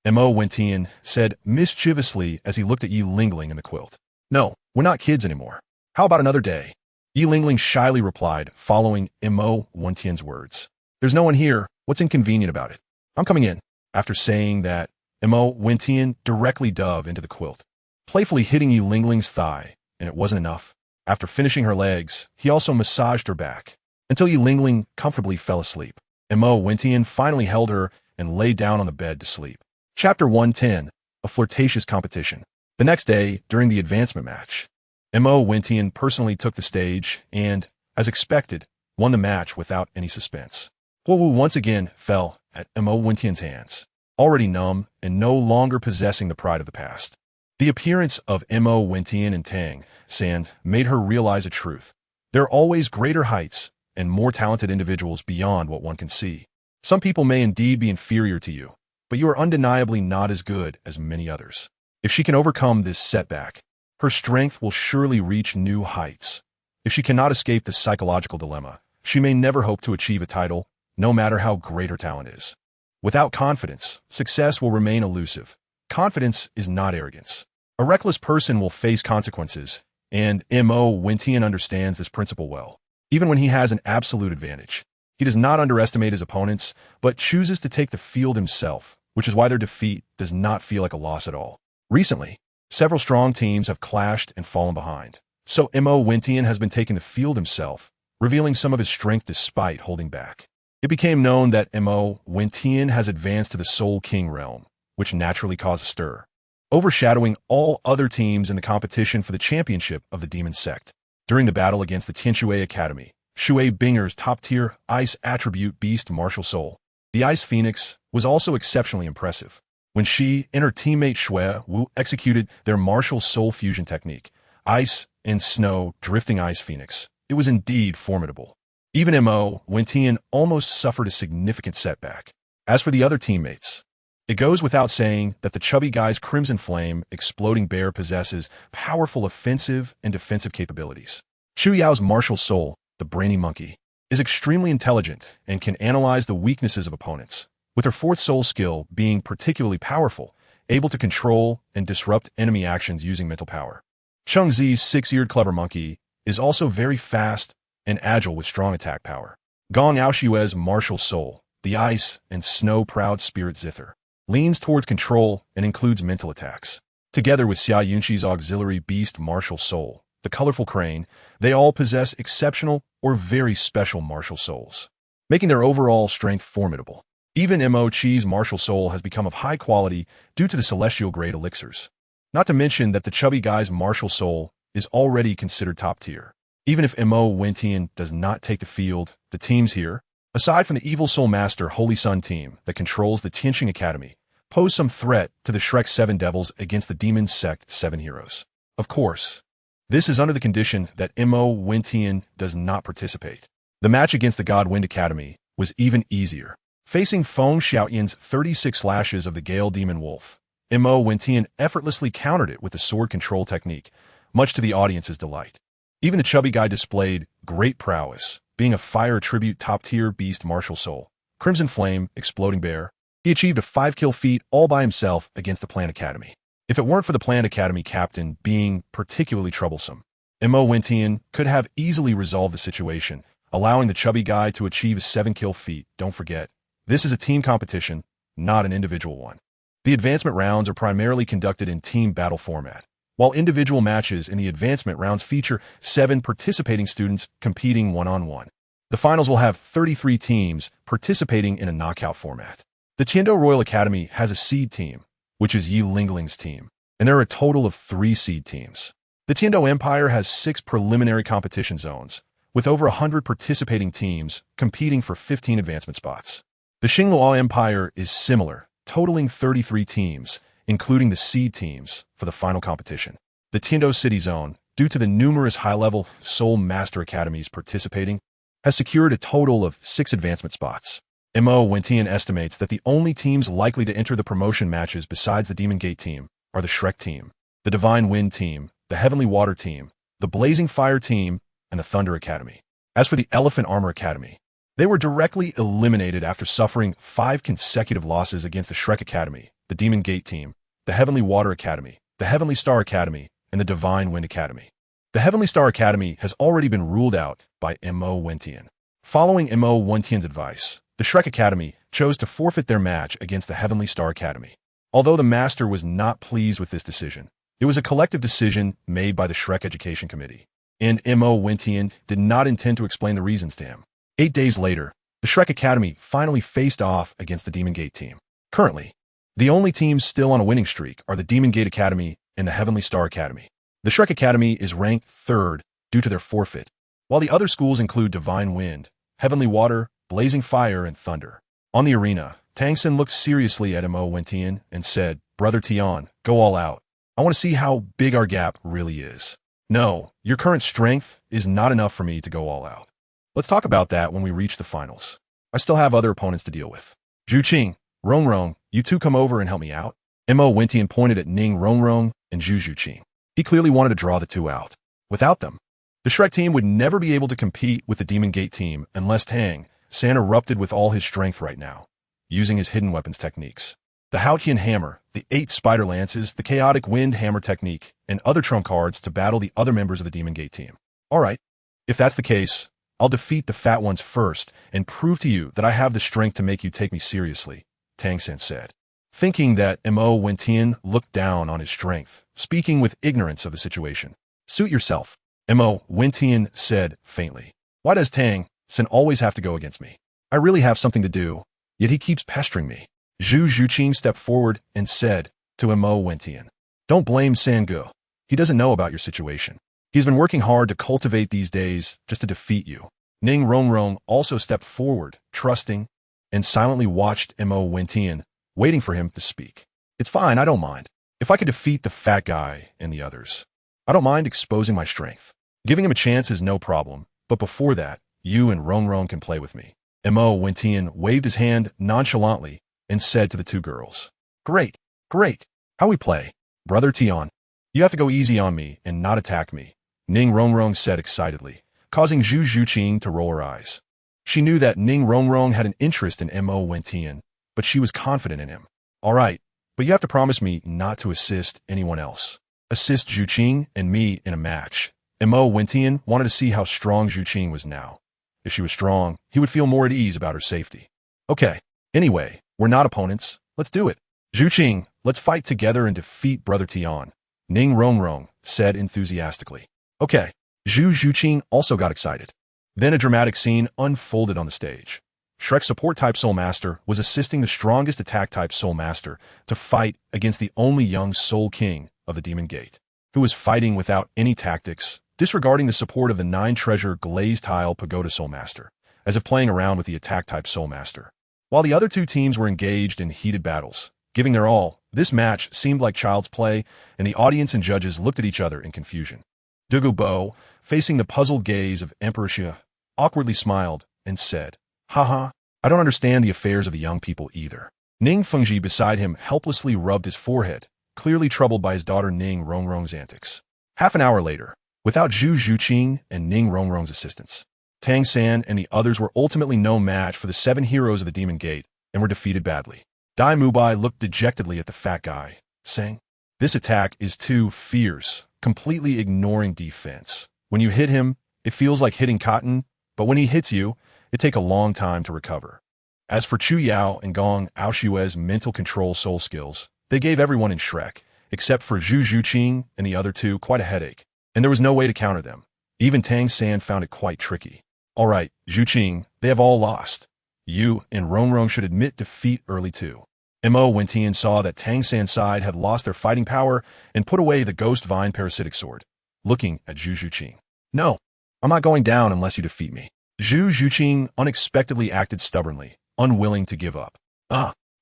Mo Wentian said mischievously as he looked at Yi Lingling in the quilt. No, we're not kids anymore. How about another day? Yi Lingling shyly replied, following Mo Wentian's words. There's no one here. What's inconvenient about it? I'm coming in. After saying that, Mo Wentian directly dove into the quilt, playfully hitting Yi Lingling's thigh, and it wasn't enough. After finishing her legs, he also massaged her back, until Yi Lingling comfortably fell asleep. Mo Wentian finally held her and lay down on the bed to sleep. Chapter 110, A Flirtatious Competition. The next day, during the advancement match, Mo Wentian personally took the stage and, as expected, won the match without any suspense. Huowu once again fell at Mo Wentian's hands, already numb and no longer possessing the pride of the past. The appearance of Mo Wentian and Tang San made her realize a truth. There are always greater heights and more talented individuals beyond what one can see. Some people may indeed be inferior to you, but you are undeniably not as good as many others. If she can overcome this setback, her strength will surely reach new heights. If she cannot escape this psychological dilemma, she may never hope to achieve a title, no matter how great her talent is. Without confidence, success will remain elusive. Confidence is not arrogance. A reckless person will face consequences, and Mo Wentian understands this principle well. Even when he has an absolute advantage, he does not underestimate his opponents, but chooses to take the field himself, which is why their defeat does not feel like a loss at all. Recently, several strong teams have clashed and fallen behind. So Mo Wentian has been taking the field himself, revealing some of his strength despite holding back. It became known that Mo Wentian has advanced to the Soul King realm, which naturally caused a stir, overshadowing all other teams in the competition for the championship of the Demon Sect. During the battle against the Tianshui Academy, Shui Binger's top-tier ice attribute beast MartialSoul, the Ice Phoenix, was also exceptionally impressive. When she and her teammate Shui Wu executed their MartialSoul fusion technique, Ice and Snow Drifting Ice Phoenix, it was indeed formidable. Even Mo Wentian almost suffered a significant setback. As for the other teammates, it goes without saying that the chubby guy's Crimson Flame Exploding Bear possesses powerful offensive and defensive capabilities. Shu Yao's MartialSoul, the Brainy Monkey, is extremely intelligent and can analyze the weaknesses of opponents, with her fourth soul skill being particularly powerful, able to control and disrupt enemy actions using mental power. Cheng Zi's six-eared Clever Monkey is also very fast and agile with strong attack power. Gong Aoshue's MartialSoul, the Ice and Snow Proud Spirit Zither, leans towards control and includes mental attacks. Together with Xia Yunxi's auxiliary beast MartialSoul, the Colorful Crane, they all possess exceptional or very special MartialSouls, making their overall strength formidable. Even Mo Chi's MartialSoul has become of high quality due to the celestial grade elixirs. Not to mention that the chubby guy's MartialSoul is already considered top tier. Even if Mo Wentian does not take the field, the teams here, aside from the Evil Soul Master Holy Sun team that controls the Tianxing Academy, pose some threat to the Shrek 7 Devils against the Demon Sect 7 Heroes. Of course, this is under the condition that Mo Wentian does not participate. The match against the God Wind Academy was even easier. Facing Feng Xiaoyan's 36 slashes of the Gale Demon Wolf, Mo Wentian effortlessly countered it with the sword control technique, much to the audience's delight. Even the chubby guy displayed great prowess, being a fire attribute top-tier beast MartialSoul, Crimson Flame Exploding Bear. He achieved a 5-kill feat all by himself against the Plant Academy. If it weren't for the Plant Academy captain being particularly troublesome, Mo Wentian could have easily resolved the situation, allowing the chubby guy to achieve a 7-kill feat. Don't forget, this is a team competition, not an individual one. The advancement rounds are primarily conducted in team battle format, while individual matches in the advancement rounds feature 7 participating students competing one-on-one. The finals will have 33 teams participating in a knockout format. The Tiando Royal Academy has a seed team, which is Yi Lingling's team, and there are a total of 3 seed teams. The Tiando Empire has 6 preliminary competition zones, with over 100 participating teams competing for 15 advancement spots. The Xingluo Empire is similar, totaling 33 teams, including the seed teams, for the final competition. The Tiando City Zone, due to the numerous high-level Soul Master Academies participating, has secured a total of 6 advancement spots. Mo Wentian estimates that the only teams likely to enter the promotion matches besides the Demon Gate team are the Shrek team, the Divine Wind team, the Heavenly Water team, the Blazing Fire team, and the Thunder Academy. As for the Elephant Armor Academy, they were directly eliminated after suffering 5 consecutive losses against the Shrek Academy, the Demon Gate team, the Heavenly Water Academy, the Heavenly Star Academy, and the Divine Wind Academy. The Heavenly Star Academy has already been ruled out by Mo Wentian. Following Mo Wentian's advice, the Shrek Academy chose to forfeit their match against the Heavenly Star Academy. Although the Master was not pleased with this decision, it was a collective decision made by the Shrek Education Committee, and Mo Wentian did not intend to explain the reasons to him. 8 days later, the Shrek Academy finally faced off against the Demon Gate team. Currently, the only teams still on a winning streak are the Demon Gate Academy and the Heavenly Star Academy. The Shrek Academy is ranked 3rd due to their forfeit, while the other schools include Divine Wind, Heavenly Water, Blazing Fire, and Thunder. On the arena, Tang Xin looked seriously at Mo Wentian and said, "Brother Tian, go all out. I want to see how big our gap really is." "No, your current strength is not enough for me to go all out. Let's talk about that when we reach the finals. I still have other opponents to deal with. Zhu Qing, Rong Rong, you two come over and help me out." Mo Wentian pointed at Ning Rongrong and Zhu Qing. He clearly wanted to draw the two out. Without them, the Shrek team would never be able to compete with the Demon Gate team unless Tang San erupted with all his strength right now. using his hidden weapons techniques. The Haotian Hammer, the 8 Spider Lances, the Chaotic Wind Hammer technique, and other trump cards to battle the other members of the Demon Gate team. Alright, if that's the case, I'll defeat the fat ones first and prove to you that I have the strength to make you take me seriously, Tang San said. Thinking that Mo Wentian looked down on his strength, speaking with ignorance of the situation. Suit yourself, Mo Wentian said faintly. Why does Tang San always have to go against me? I really have something to do, yet he keeps pestering me. Zhu Zhuqing stepped forward and said to Mo Wentian, don't blame Sangu. He doesn't know about your situation. He's been working hard to cultivate these days just to defeat you. Ning Rongrong also stepped forward, trusting, and silently watched Mo Wentian, waiting for him to speak. It's fine, I don't mind. If I could defeat the fat guy and the others, I don't mind exposing my strength. Giving him a chance is no problem, but before that, you and Rongrong can play with me. Mo Wentian waved his hand nonchalantly and said to the two girls, Great, great. How we play? Brother Tian, you have to go easy on me and not attack me, Ning Rongrong said excitedly, causing Zhu Zhuqing to roll her eyes. She knew that Ning Rongrong had an interest in Mo Wentian, but she was confident in him. All right, but you have to promise me not to assist anyone else. Assist Zhuqing and me in a match. Mo Wentian wanted to see how strong Zhuqing was now. If she was strong, he would feel more at ease about her safety. Okay, anyway, we're not opponents. Let's do it. Zhuqing, let's fight together and defeat Brother Tian, Ning Rongrong said enthusiastically. Okay. Zhu Zhuqing also got excited. Then a dramatic scene unfolded on the stage. Shrek's support-type Soul Master was assisting the strongest attack-type Soul Master to fight against the only young Soul King of the Demon Gate, who was fighting without any tactics, disregarding the support of the 9-treasure Glazed Tile Pagoda Soul Master, as if playing around with the attack-type Soul Master. While the other two teams were engaged in heated battles, giving their all, this match seemed like child's play, and the audience and judges looked at each other in confusion. Douluo Bo, facing the puzzled gaze of Emperor Xia, awkwardly smiled and said, Haha, I don't understand the affairs of the young people either. Ning Fengji beside him helplessly rubbed his forehead, clearly troubled by his daughter Ning Rongrong's antics. Half an hour later, without Zhu Zhuqing and Ning Rongrong's assistance, Tang San and the others were ultimately no match for the 7 heroes of the Demon Gate and were defeated badly. Dai Mubai looked dejectedly at the fat guy, saying, This attack is too fierce, completely ignoring defense. When you hit him, it feels like hitting cotton, but when he hits you, it takes a long time to recover. As for Chu Yao and Gong Aoshue's mental control soul skills, they gave everyone in Shrek, except for Zhu Zhuqing and the other two, quite a headache, and there was no way to counter them. Even Tang San found it quite tricky. All right, Zhuqing, they have all lost. You and Rongrong should admit defeat early too. Mo Wentian saw that Tang San's side had lost their fighting power and put away the Ghost Vine Parasitic Sword, looking at Zhu Zhuqing. No, I'm not going down unless you defeat me. Zhu Zhuqing unexpectedly acted stubbornly, unwilling to give up.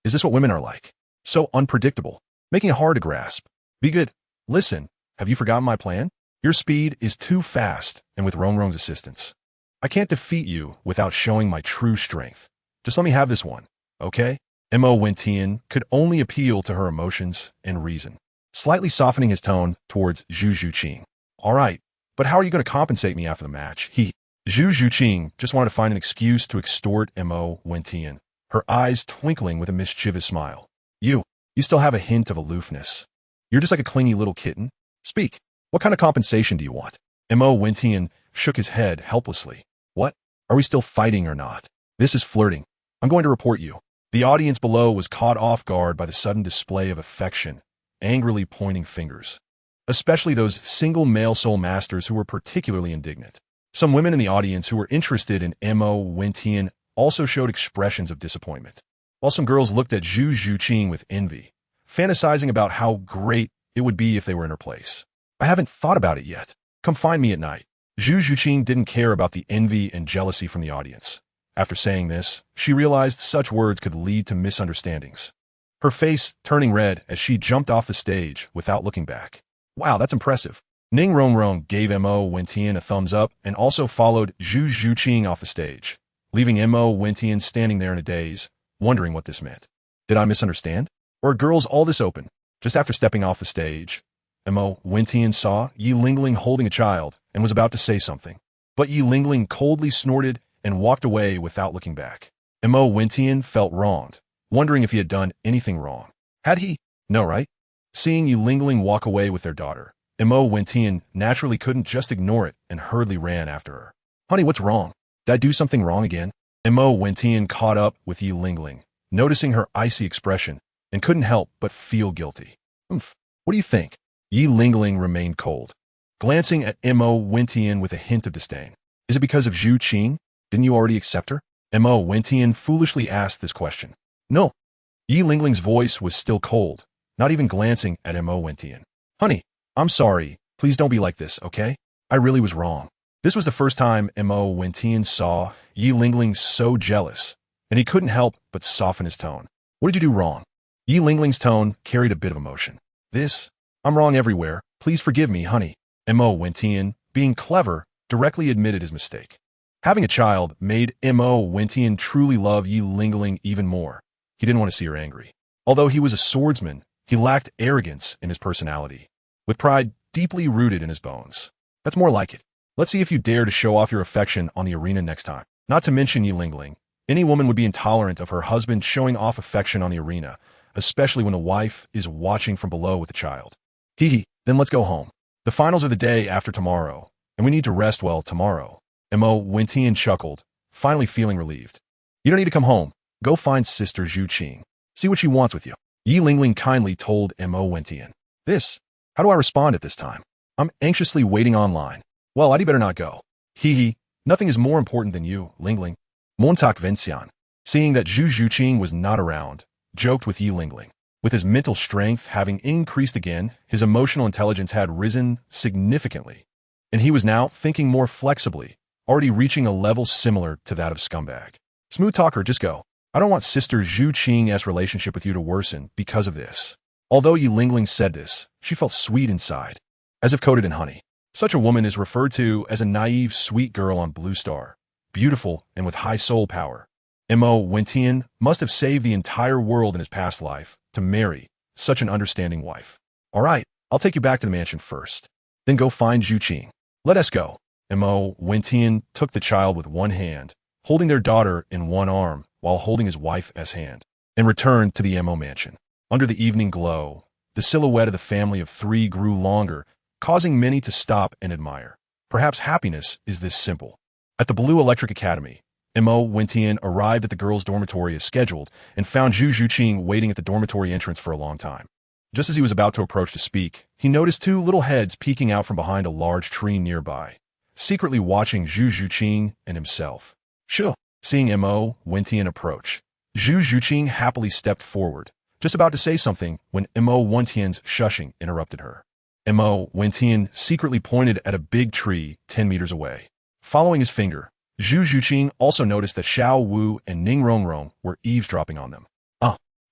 Is this what women are like? So unpredictable, making it hard to grasp. Be good. Listen, have you forgotten my plan? Your speed is too fast, and with Rongrong's assistance, I can't defeat you without showing my true strength. Just let me have this one, okay? Mo Wentian could only appeal to her emotions and reason, slightly softening his tone towards Zhu Zhuqing. All right, but how are you going to compensate me after the match? Zhu Zhuqing just wanted to find an excuse to extort Mo Wentian, her eyes twinkling with a mischievous smile. You still have a hint of aloofness. You're just like a clingy little kitten. Speak. What kind of compensation do you want? Mo Wentian shook his head helplessly. What? Are we still fighting or not? This is flirting. I'm going to report you. The audience below was caught off guard by the sudden display of affection, angrily pointing fingers. Especially those single male soul masters who were particularly indignant. Some women in the audience who were interested in Mo Wentian also showed expressions of disappointment, while some girls looked at Zhu Zhuqing with envy, fantasizing about how great it would be if they were in her place. I haven't thought about it yet. Come find me at night. Zhu Zhuqing didn't care about the envy and jealousy from the audience. After saying this, she realized such words could lead to misunderstandings. Her face turning red as she jumped off the stage without looking back. Wow, that's impressive. Ning Rongrong gave Mo Wentian a thumbs up and also followed Zhu Zhuqing off the stage, leaving Mo Wentian standing there in a daze, wondering what this meant. Did I misunderstand? Or are girls all this open? Just after stepping off the stage, Mo Wentian saw Yi Lingling holding a child and was about to say something. But Yi Lingling coldly snorted and walked away without looking back. Mo Wentian felt wronged, wondering if he had done anything wrong. Had he? No, right? Seeing Yi Lingling walk away with their daughter, Mo Wentian naturally couldn't just ignore it and hurriedly ran after her. Honey, what's wrong? Did I do something wrong again? Mo Wentian caught up with Yi Lingling, noticing her icy expression, and couldn't help but feel guilty. What do you think? Yi Lingling remained cold, glancing at Mo Wentian with a hint of disdain. Is it because of Zhu Qing? Didn't you already accept her? Mo Wentian foolishly asked this question. No. Yi Lingling's voice was still cold, not even glancing at Mo Wentian. Honey, I'm sorry. Please don't be like this, okay? I really was wrong. This was the first time Mo Wentian saw Yi Lingling so jealous, and he couldn't help but soften his tone. What did you do wrong? Yi Lingling's tone carried a bit of emotion. I'm wrong everywhere. Please forgive me, honey. Mo Wentian, being clever, directly admitted his mistake. Having a child made Mo Wentian truly love Yi Lingling even more. He didn't want to see her angry. Although he was a swordsman, he lacked arrogance in his personality, with pride deeply rooted in his bones. That's more like it. Let's see if you dare to show off your affection on the arena next time. Not to mention Yi Lingling, any woman would be intolerant of her husband showing off affection on the arena, especially when the wife is watching from below with the child. Then let's go home. The finals are the day after tomorrow, and we need to rest well tomorrow. Mo Wentian chuckled, finally feeling relieved. You don't need to come home. Go find Sister Zhu Qing. See what she wants with you. Yi Lingling kindly told Mo Wentian. How do I respond at this time? I'm anxiously waiting online. Well, I'd better not go. Nothing is more important than you, Lingling. Montak Vencian, seeing that Zhu Qing was not around, joked with Yi Lingling. With his mental strength having increased again, his emotional intelligence had risen significantly, and he was now thinking more flexibly, already reaching a level similar to that of Scumbag. Smooth talker, just go. I don't want Sister Zhu Qing's relationship with you to worsen because of this. Although Yi Lingling said this, she felt sweet inside, as if coated in honey. Such a woman is referred to as a naive, sweet girl on Blue Star, beautiful and with high soul power. Mo Wentian must have saved the entire world in his past life to marry such an understanding wife. All right, I'll take you back to the mansion first. Then go find Zhu Qing. Let us go. Mo Wentian took the child with one hand, holding their daughter in one arm while holding his wife's hand, and returned to the Mo mansion. Under the evening glow, the silhouette of the family of three grew longer, causing many to stop and admire. Perhaps happiness is this simple. At the Blue Electric Academy, Mo Wentian arrived at the girls' dormitory as scheduled and found Zhu Qing waiting at the dormitory entrance for a long time. Just as he was about to approach to speak, he noticed two little heads peeking out from behind a large tree nearby, secretly watching Zhu Qing and himself. Sure. Seeing Mo Wentian approach, Zhu Qing happily stepped forward, just about to say something when Mo Wentian's shushing interrupted her. Mo Wentian secretly pointed at a big tree 10 meters away. Following his finger, Zhu Qing also noticed that Xiao Wu and Ning Rongrong were eavesdropping on them.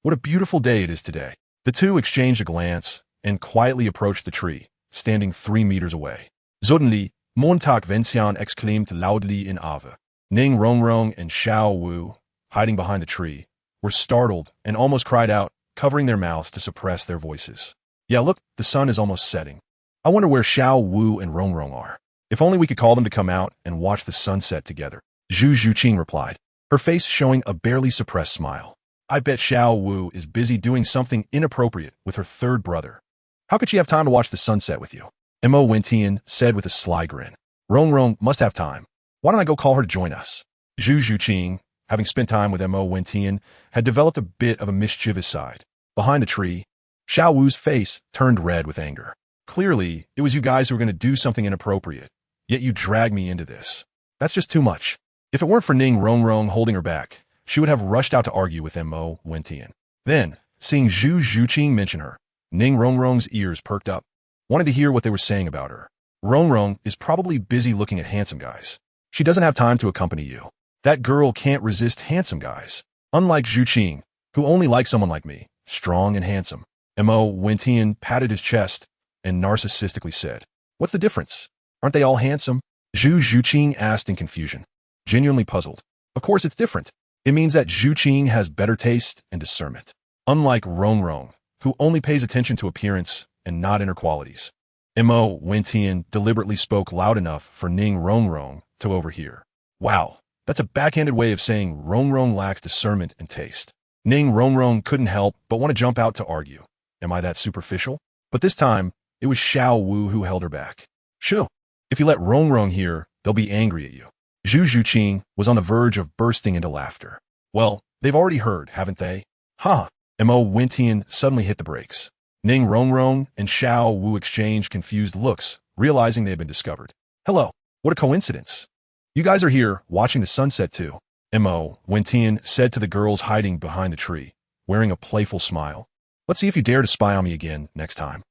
What a beautiful day it is today. The two exchanged a glance and quietly approached the tree, standing 3 meters away. Suddenly, Montak Vencian exclaimed loudly in Ava. Ning Rongrong and Xiao Wu, hiding behind the tree, were startled and almost cried out, covering their mouths to suppress their voices. Yeah, look, the sun is almost setting. I wonder where Xiao Wu and Rongrong are. If only we could call them to come out and watch the sunset together. Zhu Qing replied, her face showing a barely suppressed smile. I bet Xiao Wu is busy doing something inappropriate with her third brother. How could she have time to watch the sunset with you? Mo Wentian said with a sly grin. Rongrong must have time. Why don't I go call her to join us? Zhu Qing, having spent time with Mo Wentian, had developed a bit of a mischievous side. Behind the tree, Xiao Wu's face turned red with anger. Clearly, it was you guys who were going to do something inappropriate, yet you dragged me into this. That's just too much. If it weren't for Ning Rongrong holding her back, she would have rushed out to argue with Mo Wentian. Then, seeing Zhu Qing mention her, Ning Rongrong's ears perked up, wanted to hear what they were saying about her. Rongrong is probably busy looking at handsome guys. She doesn't have time to accompany you. That girl can't resist handsome guys. Unlike Zhu Qing, who only likes someone like me, strong and handsome. Mo Wentian patted his chest and narcissistically said, what's the difference? Aren't they all handsome? Zhu Qing asked in confusion, genuinely puzzled. Of course it's different. It means that Zhu Qing has better taste and discernment. Unlike Rongrong, who only pays attention to appearance and not inner qualities. Mo Wentian deliberately spoke loud enough for Ning Rongrong to overhear. Wow, that's a backhanded way of saying Rongrong lacks discernment and taste. Ning Rongrong couldn't help but want to jump out to argue. Am I that superficial? But this time, it was Xiao Wu who held her back. Shoo! If you let Rongrong hear, they'll be angry at you. Zhu Zhuqing was on the verge of bursting into laughter. Well, they've already heard, haven't they? Ha! Mo Wentian suddenly hit the brakes. Ning Rongrong and Xiao Wu exchanged confused looks, realizing they had been discovered. Hello, what a coincidence. You guys are here, watching the sunset too. Mo Wentian said to the girls hiding behind the tree, wearing a playful smile. Let's see if you dare to spy on me again next time.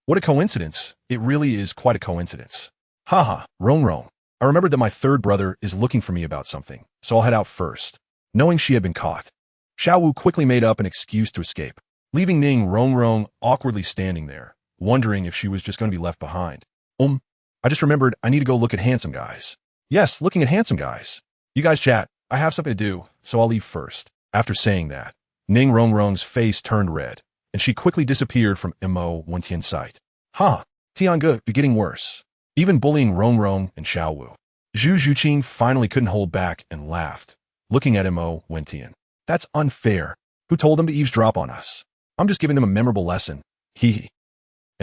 What a coincidence. It really is quite a coincidence. Haha, Rongrong. I remembered that my third brother is looking for me about something, so I'll head out first. Knowing she had been caught, Xiao Wu quickly made up an excuse to escape, leaving Ning Rongrong awkwardly standing there, wondering if she was just going to be left behind. I just remembered I need to go look at handsome guys. Yes, looking at handsome guys. You guys chat. I have something to do, so I'll leave first. After saying that, Ning Rongrong's face turned red, and she quickly disappeared from Mo Wentian's sight. Tiange be getting worse. Even bullying Rongrong and Xiao Wu. Zhu Zhuqing finally couldn't hold back and laughed, looking at Mo Wentian. That's unfair. Who told them to eavesdrop on us? I'm just giving them a memorable lesson. Hee hee.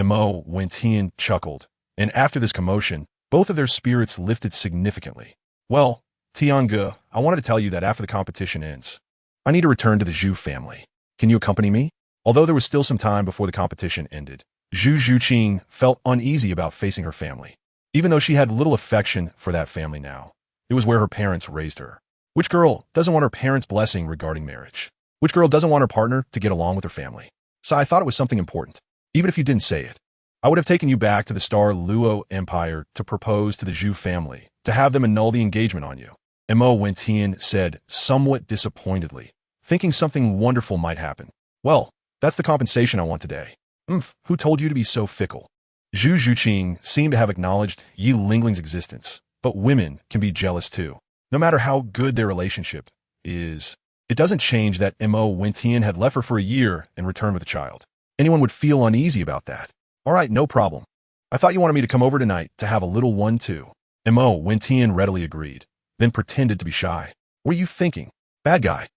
Mo Wentian chuckled, and after this commotion, both of their spirits lifted significantly. Well, Tiange, I wanted to tell you that after the competition ends, I need to return to the Zhu family. Can you accompany me? Although there was still some time before the competition ended, Zhu Zhuqing felt uneasy about facing her family. Even though she had little affection for that family now, it was where her parents raised her. Which girl doesn't want her parents' blessing regarding marriage? Which girl doesn't want her partner to get along with her family? So I thought it was something important. Even if you didn't say it, I would have taken you back to the Star Luo Empire to propose to the Zhu family, to have them annul the engagement on you. Mo Wentian said somewhat disappointedly, thinking something wonderful might happen. Well, that's the compensation I want today. Who told you to be so fickle? Zhu Zhuqing seemed to have acknowledged Yi Lingling's existence, but women can be jealous too. No matter how good their relationship is, it doesn't change that Mo Wentian had left her for a year and returned with a child. Anyone would feel uneasy about that. All right, no problem. I thought you wanted me to come over tonight to have a little one too. Mo Wentian readily agreed, then pretended to be shy. What are you thinking? Bad guy.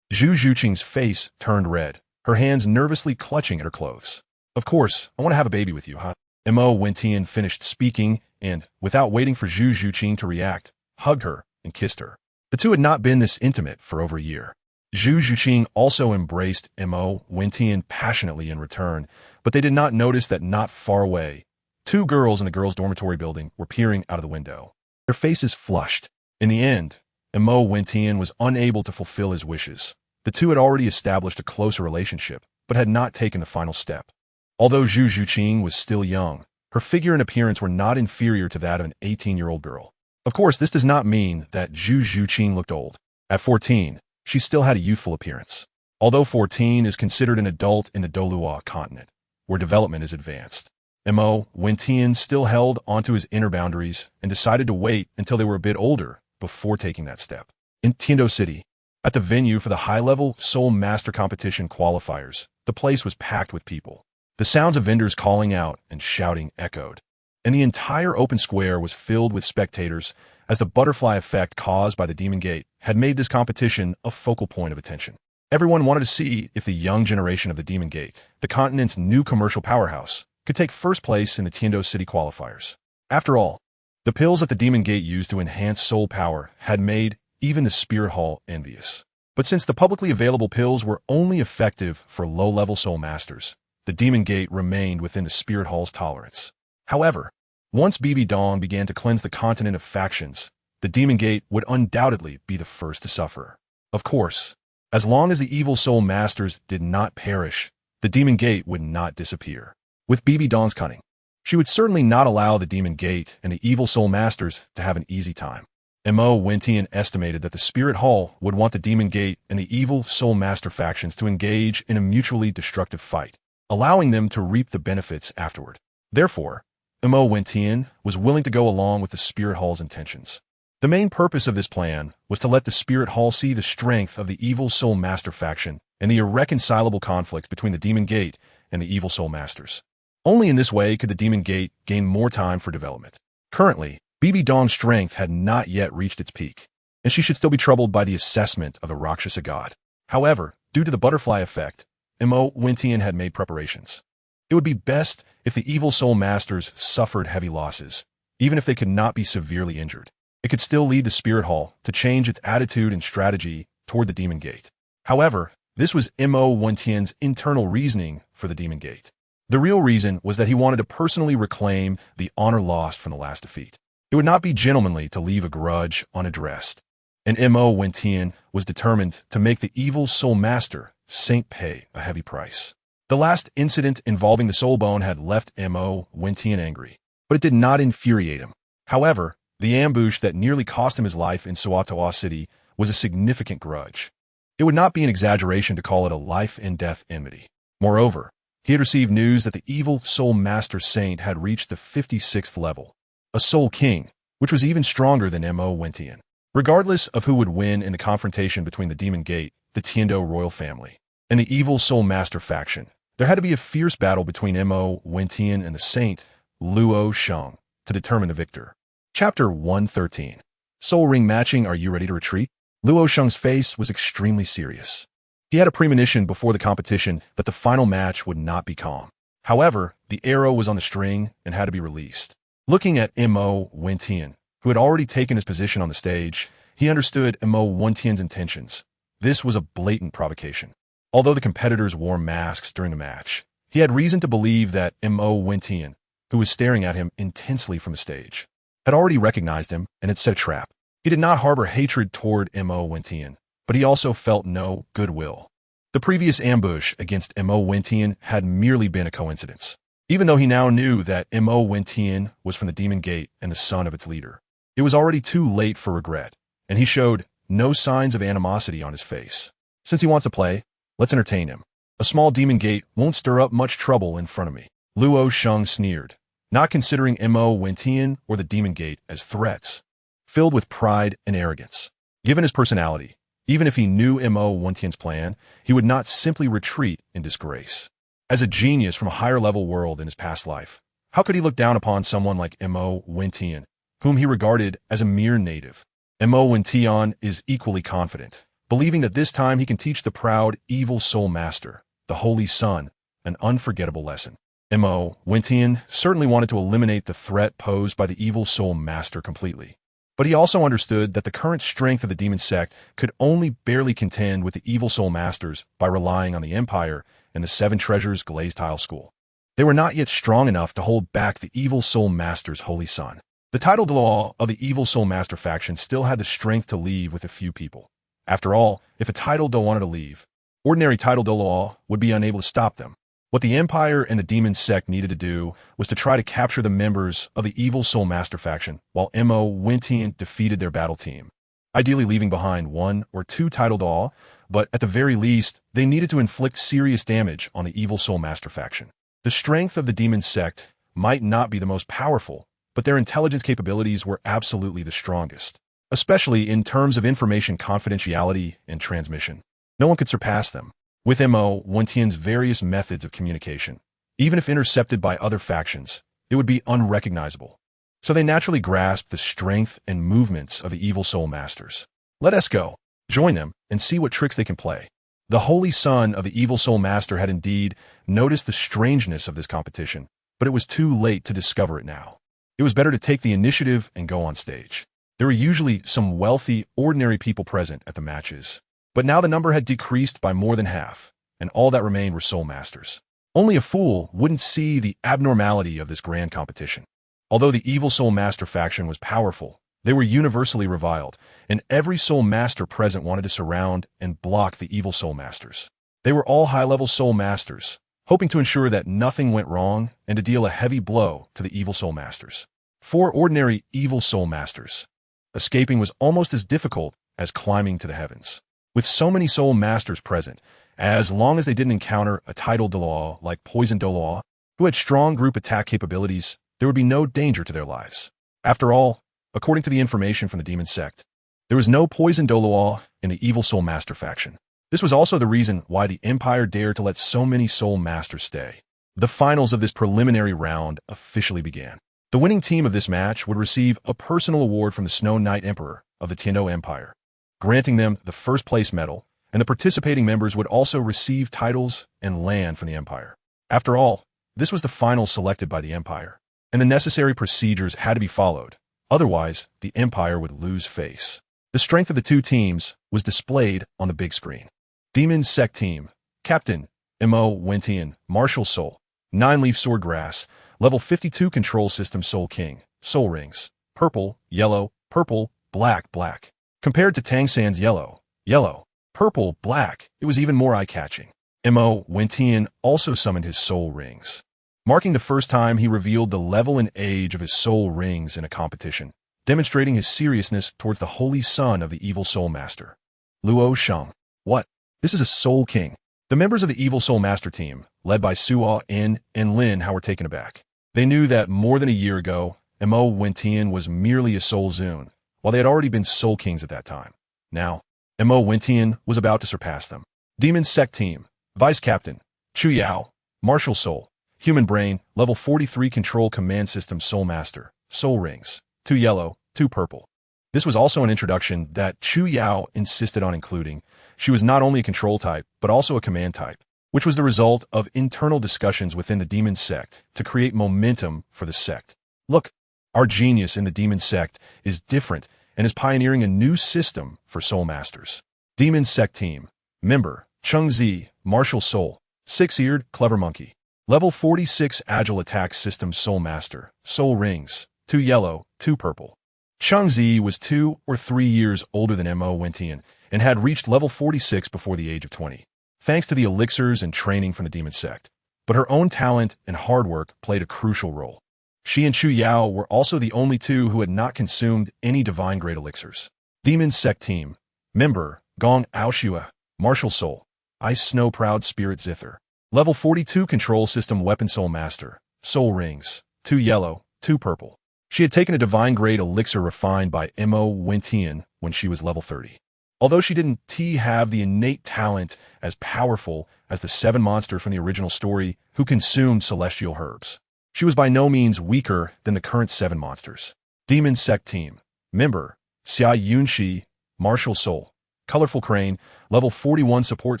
Zhu Zhuqing's face turned red, her hands nervously clutching at her clothes. Of course, I want to have a baby with you, huh? Mo Wentian finished speaking and, without waiting for Zhu Zhuqing to react, hugged her and kissed her. The two had not been this intimate for over a year. Zhu Zhuqing also embraced Mo Wentian passionately in return, but they did not notice that not far away, two girls in the girls' dormitory building were peering out of the window. Their faces flushed. In the end, Mo Wentian was unable to fulfill his wishes. The two had already established a closer relationship, but had not taken the final step. Although Zhu Zhuqing was still young, her figure and appearance were not inferior to that of an 18-year-old girl. Of course, this does not mean that Zhu Zhuqing looked old. At 14, she still had a youthful appearance. Although 14 is considered an adult in the Douluo continent, where development is advanced, Mo Wentian still held onto his inner boundaries and decided to wait until they were a bit older before taking that step. In Tiando City, at the venue for the high-level Soul Master Competition qualifiers, the place was packed with people. The sounds of vendors calling out and shouting echoed, and the entire open square was filled with spectators as the butterfly effect caused by the Demon Gate had made this competition a focal point of attention. Everyone wanted to see if the young generation of the Demon Gate, the continent's new commercial powerhouse, could take first place in the Tiando City qualifiers. After all, the pills that the Demon Gate used to enhance soul power had made even the Spirit Hall envious. But since the publicly available pills were only effective for low-level soul masters, the Demon Gate remained within the Spirit Hall's tolerance. However, once BB Dong began to cleanse the continent of factions, the Demon Gate would undoubtedly be the first to suffer. Of course, as long as the evil soul masters did not perish, the Demon Gate would not disappear. With BB Dong's cunning, she would certainly not allow the Demon Gate and the evil soul masters to have an easy time. Mo Wentian estimated that the Spirit Hall would want the Demon Gate and the evil soul master factions to engage in a mutually destructive fight, allowing them to reap the benefits afterward. Therefore, Mo Wentian was willing to go along with the Spirit Hall's intentions. The main purpose of this plan was to let the Spirit Hall see the strength of the evil soul master faction and the irreconcilable conflicts between the Demon Gate and the evil soul masters. Only in this way could the Demon Gate gain more time for development. Currently, BB Dong's strength had not yet reached its peak, and she should still be troubled by the assessment of the Rakshasa god. However, Due to the butterfly effect, Mo Wentian had made preparations. It would be best if the Evil Soul Masters suffered heavy losses, even if they could not be severely injured. It could still lead the Spirit Hall to change its attitude and strategy toward the Demon Gate. However, this was Mo Wentian's internal reasoning for the Demon Gate. The real reason was that he wanted to personally reclaim the honor lost from the last defeat. It would not be gentlemanly to leave a grudge unaddressed, and Mo Wentian was determined to make the Evil Soul Master Saint pay a heavy price. The last incident involving the Soul Bone had left Mo Wentian angry, but it did not infuriate him. However, the ambush that nearly cost him his life in Suatoa City was a significant grudge. It would not be an exaggeration to call it a life-and-death enmity. Moreover, he had received news that the Evil Soul Master Saint had reached the 56th level, a Soul King, which was even stronger than Mo Wentian. Regardless of who would win in the confrontation between the Demon Gate, the Tiando royal family, and the Evil Soul Master faction, there had to be a fierce battle between Mo Wentian and the Saint Luo Sheng to determine the victor. Chapter 113. Soul Ring Matching. Are you ready to retreat? Luo Sheng's face was extremely serious. He had a premonition before the competition that the final match would not be calm. However, the arrow was on the string and had to be released. Looking at Mo Wentian, who had already taken his position on the stage, he understood Mo Wentian's intentions. This was a blatant provocation. Although the competitors wore masks during the match, he had reason to believe that Mo Wentian, who was staring at him intensely from the stage, had already recognized him and had set a trap. He did not harbor hatred toward Mo Wentian, but he also felt no goodwill. The previous ambush against Mo Wentian had merely been a coincidence, even though he now knew that Mo Wentian was from the Demon Gate and the son of its leader. It was already too late for regret, and he showed no signs of animosity on his face. Since he wants to play, let's entertain him. A small Demon Gate won't stir up much trouble in front of me. Luo Sheng sneered, not considering Mo Wentian or the Demon Gate as threats. Filled with pride and arrogance. Given his personality, even if he knew Mo Wentian's plan, he would not simply retreat in disgrace. As a genius from a higher-level world in his past life, how could he look down upon someone like Mo Wentian, whom he regarded as a mere native? Mo Wentian is equally confident, believing that this time he can teach the proud Evil Soul Master, the Holy Sun, an unforgettable lesson. Mo Wentian certainly wanted to eliminate the threat posed by the Evil Soul Master completely. But he also understood that the current strength of the demon sect could only barely contend with the Evil Soul Masters by relying on the Empire and the Seven Treasures Glazed Tile School. They were not yet strong enough to hold back the Evil Soul Master's holy son. The title Douluo of the Evil Soul Master faction still had the strength to leave with a few people. After all, if a title Do wanted to leave, ordinary title Douluo would be unable to stop them. What the Empire and the Demon Sect needed to do was to try to capture the members of the Evil Soul Master faction while Mo Wentian defeated their battle team, ideally leaving behind one or two title Douluo, but at the very least, they needed to inflict serious damage on the Evil Soul Master faction. The strength of the Demon Sect might not be the most powerful, but their intelligence capabilities were absolutely the strongest, especially in terms of information confidentiality and transmission. No one could surpass them. With Mo Wentian's various methods of communication, even if intercepted by other factions, it would be unrecognizable. So they naturally grasped the strength and movements of the Evil Soul Masters. Let us go, join them, and see what tricks they can play. The Holy Son of the Evil Soul Master had indeed noticed the strangeness of this competition, but it was too late to discover it now. It was better to take the initiative and go on stage. There were usually some wealthy, ordinary people present at the matches. But now the number had decreased by more than half, and all that remained were Soul Masters. Only a fool wouldn't see the abnormality of this grand competition. Although the Evil Soul Master faction was powerful, they were universally reviled, and every Soul Master present wanted to surround and block the Evil Soul Masters. They were all high-level Soul Masters, hoping to ensure that nothing went wrong and to deal a heavy blow to the Evil Soul Masters. For ordinary Evil Soul Masters, escaping was almost as difficult as climbing to the heavens. With so many Soul Masters present, as long as they didn't encounter a title Douluo like Poison Douluo, who had strong group attack capabilities, there would be no danger to their lives. After all, according to the information from the Demon Sect, there was no Poison Douluo in the Evil Soul Master faction. This was also the reason why the Empire dared to let so many Soul Masters stay. The finals of this preliminary round officially began. The winning team of this match would receive a personal award from the Snow Knight Emperor of the Tiando Empire, granting them the first place medal and the participating members would also receive titles and land from the Empire. After all, this was the final selected by the Empire, and the necessary procedures had to be followed. Otherwise, the Empire would lose face. The strength of the two teams was displayed on the big screen. Demon Sect Team, Captain, Mo Wentian, MartialSoul, 9-leaf sword grass, level 52 control system Soul King, Soul Rings, purple, yellow, purple, black, black. Compared to Tang San's yellow, yellow, purple, black, it was even more eye-catching. Mo Wentian also summoned his Soul Rings, marking the first time he revealed the level and age of his Soul Rings in a competition, demonstrating his seriousness towards the holy son of the evil Soul Master. Luo Sheng. What? This is a Soul King. The members of the evil Soul Master team, led by Suo In and Lin Hao, were taken aback. They knew that more than a year ago, Mo Wentian was merely a Soul Zune, while they had already been Soul Kings at that time. Now, Mo Wentian was about to surpass them. Demon Sect Team, Vice Captain, Chu Yao, MartialSoul, Human Brain, Level 43 Control Command System Soul Master, Soul Rings, 2 yellow, 2 purple. This was also an introduction that Chu Yao insisted on including. She was not only a control type, but also a command type, which was the result of internal discussions within the Demon Sect to create momentum for the sect. Look, our genius in the Demon Sect is different and is pioneering a new system for Soul Masters. Demon Sect Team, Member, Cheng Zi, MartialSoul, 6-eared, Clever Monkey, Level 46 Agile Attack System Soul Master, Soul Rings, 2 yellow, 2 purple. Cheng Zi was 2 or 3 years older than Mo Wentian and had reached level 46 before the age of 20, thanks to the elixirs and training from the Demon Sect. But her own talent and hard work played a crucial role. She and Chu Yao were also the only two who had not consumed any divine grade elixirs. Demon Sect Team, Member, Gong Aoshua, MartialSoul, Ice Snow Proud Spirit Zither, Level 42 Control System Weapon Soul Master, Soul Rings, 2 yellow, 2 purple. She had taken a divine grade elixir refined by Mo Wentian when she was level 30. Although she didn't have the innate talent as powerful as the 7 monster from the original story who consumed celestial herbs, she was by no means weaker than the current 7 monsters. Demon Sect Team, Member, Xia Yunxi, MartialSoul, Colorful Crane, Level 41 Support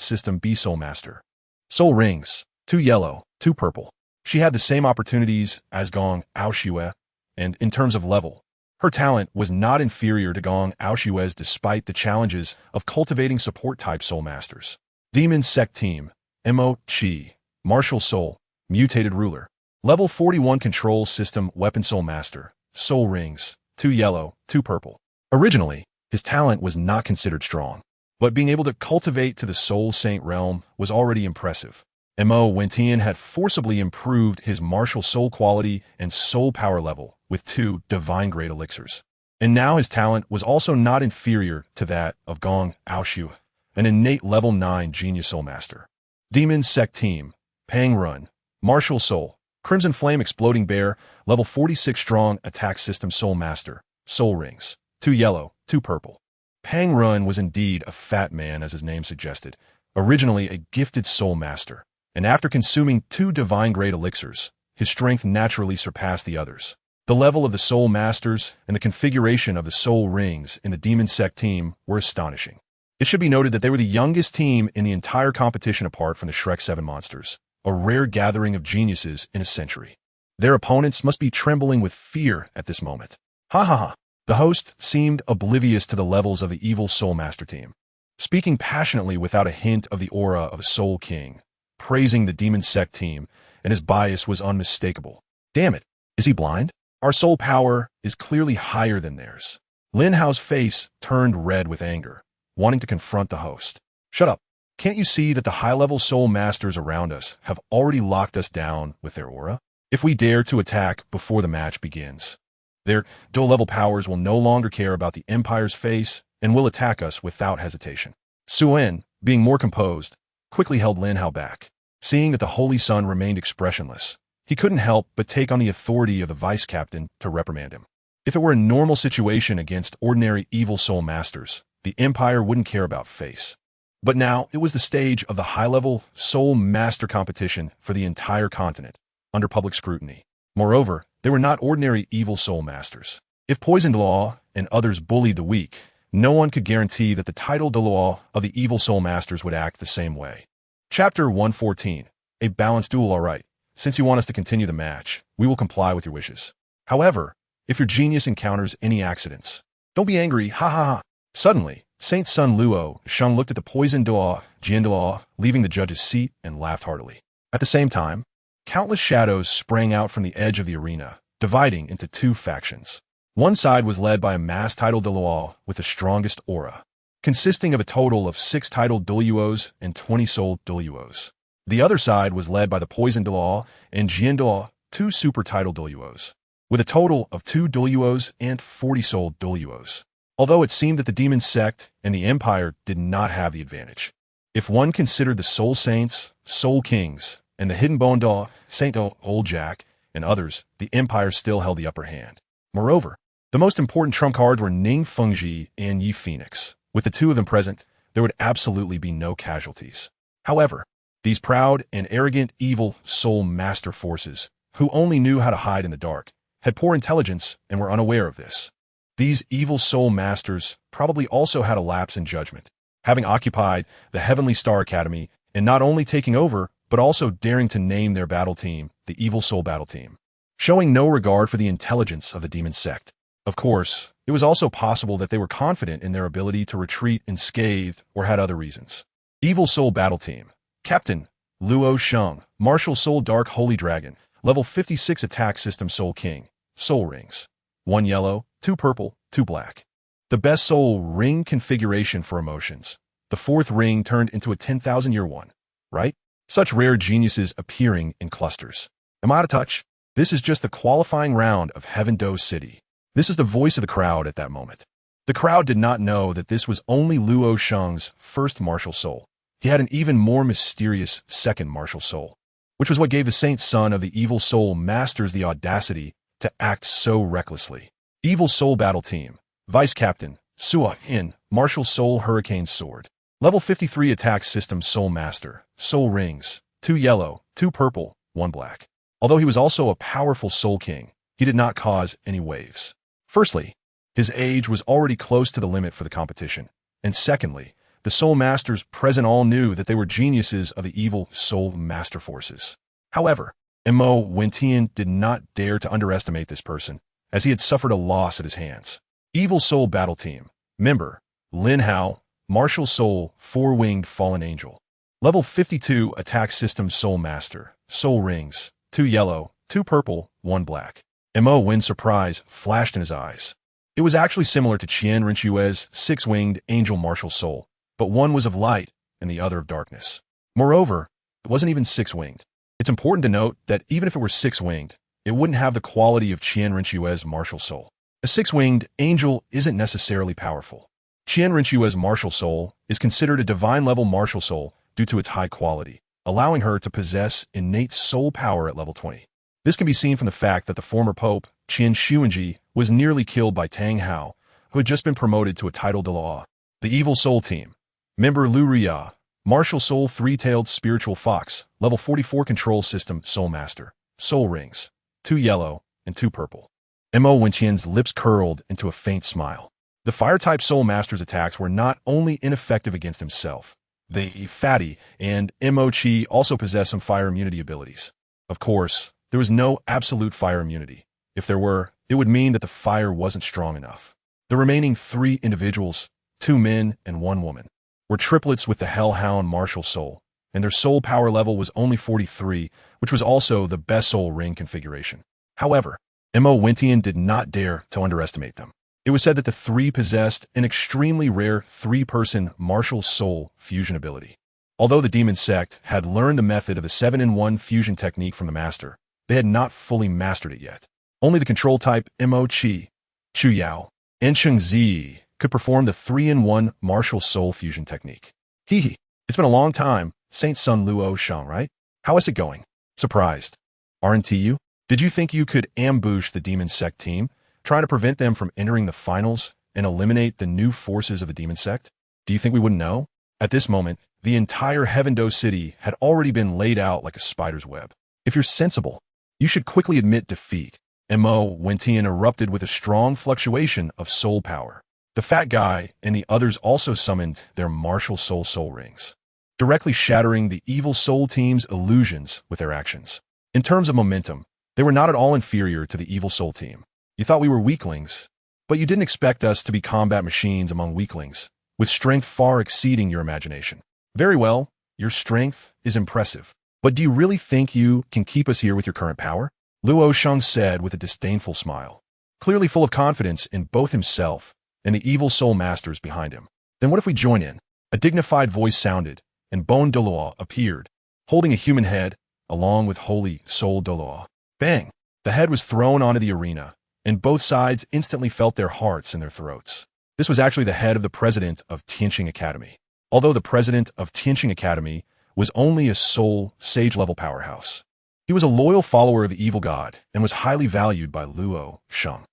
System B Soul Master. Soul Rings, 2 yellow, 2 purple. She had the same opportunities as Gong Aoshue, and in terms of level, her talent was not inferior to Gong Aoshue's despite the challenges of cultivating support-type Soul Masters. Demon Sect Team, Mo Chi, MartialSoul, Mutated Ruler, Level 41 Control System Weapon Soul Master, Soul Rings, 2 yellow, 2 purple. Originally, his talent was not considered strong, but being able to cultivate to the Soul Saint realm was already impressive. Mo Wentian had forcibly improved his martial soul quality and soul power level with 2 divine grade elixirs. And now his talent was also not inferior to that of Gong Aoshue, an innate level 9 genius soul master. Demon Sect Team, Pang Run, MartialSoul, Crimson Flame Exploding Bear, Level 46 Strong Attack System Soul Master, Soul Rings, 2 yellow, 2 purple. Pang Run was indeed a fat man as his name suggested, originally a gifted soul master, and after consuming 2 divine grade elixirs, his strength naturally surpassed the others. The level of the soul masters and the configuration of the soul rings in the Demon Sect team were astonishing. It should be noted that they were the youngest team in the entire competition apart from the Shrek 7 monsters, a rare gathering of geniuses in a century. Their opponents must be trembling with fear at this moment. Ha ha ha. The host seemed oblivious to the levels of the evil Soul Master team, speaking passionately without a hint of the aura of a Soul King, praising the Demon Sect team, and his bias was unmistakable. Damn it, is he blind? Our soul power is clearly higher than theirs. Lin Hao's face turned red with anger, wanting to confront the host. Shut up. Can't you see that the high-level soul masters around us have already locked us down with their aura? If we dare to attack before the match begins, their dual-level powers will no longer care about the Empire's face and will attack us without hesitation. Suen, being more composed, quickly held Lin Hao back. Seeing that the Holy Sun remained expressionless, he couldn't help but take on the authority of the vice captain to reprimand him. If it were a normal situation against ordinary evil soul masters, the Empire wouldn't care about face. But now it was the stage of the high-level soul master competition for the entire continent, under public scrutiny. Moreover, they were not ordinary evil soul masters. If Poisoned Law and others bullied the weak, no one could guarantee that the title Douluo of the Evil Soul Masters would act the same way. Chapter 114. A balanced duel. Alright, since you want us to continue the match, we will comply with your wishes. However, if your genius encounters any accidents, don't be angry, ha ha ha. Suddenly, Saint Sun Luo Shang looked at the poisoned Douluo, Jian Douluo, leaving the judge's seat, and laughed heartily. At the same time, countless shadows sprang out from the edge of the arena, dividing into two factions. One side was led by a mass-titled Douluo with the strongest aura, consisting of a total of 6 titled Douluos and 20 soul Douluos. The other side was led by the poisoned Douluo and Jian Douluo, 2 super-titled Douluos, with a total of 2 Douluos and 40 soul Douluos. Although it seemed that the demon sect and the empire did not have the advantage. If one considered the soul saints, soul kings, and the hidden bone Douluo, Saint Do, Old Jack, and others, the empire still held the upper hand. Moreover, the most important trump cards were Ning Fengji and Yi Phoenix. With the two of them present, there would absolutely be no casualties. However, these proud and arrogant evil soul master forces, who only knew how to hide in the dark, had poor intelligence and were unaware of this. These evil soul masters probably also had a lapse in judgment, having occupied the Heavenly Star Academy and not only taking over, but also daring to name their battle team the Evil Soul Battle Team, showing no regard for the intelligence of the demon sect. Of course, it was also possible that they were confident in their ability to retreat unscathed or had other reasons. Evil Soul Battle Team. Captain, Luo Sheng, Martial Soul Dark Holy Dragon, Level 56 Attack System Soul King, Soul Rings. 1 yellow, 2 purple, 2 black. The best soul ring configuration for emotions. The 4th ring turned into a 10,000-year one, right? Such rare geniuses appearing in clusters. Am I out of touch? This is just the qualifying round of Heaven Do City. This is the voice of the crowd at that moment. The crowd did not know that this was only Luo Sheng's first martial soul. He had an even more mysterious second martial soul, which was what gave the Saint Son of the Evil Soul Masters the audacity to act so recklessly. Evil Soul Battle Team. Vice Captain, Sua In, Martial Soul Hurricane Sword. Level 53 Attack System Soul Master, Soul Rings, 2 yellow, 2 purple, 1 black. Although he was also a powerful Soul King, he did not cause any waves. Firstly, his age was already close to the limit for the competition, and secondly, the Soul Masters present all knew that they were geniuses of the evil Soul Master Forces. However, Mo Wentian did not dare to underestimate this person, as he had suffered a loss at his hands. Evil Soul Battle Team. Member, Lin Hao, Martial Soul 4-Winged Fallen Angel. Level 52 Attack System Soul Master, Soul Rings, 2 yellow, 2 purple, 1 black. Mo Wen's surprise flashed in his eyes. It was actually similar to Qian Rinchue's 6-Winged Angel Martial Soul, but one was of light and the other of darkness. Moreover, it wasn't even 6-winged. It's important to note that even if it were 6-winged, it wouldn't have the quality of Qian Rinchue's martial soul. A 6-winged angel isn't necessarily powerful. Qian Rinchue's martial soul is considered a divine-level martial soul due to its high quality, allowing her to possess innate soul power at level 20. This can be seen from the fact that the former pope, Qin Xuanji, was nearly killed by Tang Hao, who had just been promoted to a title Douluo. The Evil Soul Team. Member Lu Ria, Martial Soul 3-Tailed Spiritual Fox, Level 44 Control System Soul Master, Soul Rings, 2 yellow and 2 purple. Mo Wenqian's lips curled into a faint smile. The Fire-type Soul Master's attacks were not only ineffective against himself, the Fatty and Mo Qi also possessed some fire immunity abilities. Of course, there was no absolute fire immunity. If there were, it would mean that the fire wasn't strong enough. The remaining 3 individuals, 2 men and 1 woman, were triplets with the Hellhound Martial Soul, and their soul power level was only 43, which was also the best soul ring configuration. However, Mo Wentian did not dare to underestimate them. It was said that the 3 possessed an extremely rare 3-person martial soul fusion ability. Although the demon sect had learned the method of the 7-in-1 fusion technique from the master, they had not fully mastered it yet. Only the control type Mo Qi, Chu Yao, and Cheng Zi could perform the 3-in-1 martial soul fusion technique. Hee, it's been a long time, Saint Sun Luo Shang, right? How is it going? Surprised. Aren't you? Did you think you could ambush the demon sect team, try to prevent them from entering the finals, and eliminate the new forces of the demon sect? Do you think we wouldn't know? At this moment, the entire Heaven Do City had already been laid out like a spider's web. If you're sensible, you should quickly admit defeat. Mo Wentian erupted with a strong fluctuation of soul power. The fat guy and the others also summoned their MartialSoul soul rings, directly shattering the evil soul team's illusions with their actions. In terms of momentum, they were not at all inferior to the evil soul team. You thought we were weaklings, but you didn't expect us to be combat machines among weaklings, with strength far exceeding your imagination. Very well, your strength is impressive. But do you really think you can keep us here with your current power? Luo Sheng said with a disdainful smile, clearly full of confidence in both himself and the evil soul masters behind him. Then what if we join in? A dignified voice sounded, and Bone Douluo appeared, holding a human head, along with Holy Soul Douluo. Bang! The head was thrown onto the arena, and both sides instantly felt their hearts in their throats. This was actually the head of the president of Tianqing Academy. Although the president of Tianqing Academy was only a soul sage-level powerhouse, he was a loyal follower of the evil god and was highly valued by Luo Sheng.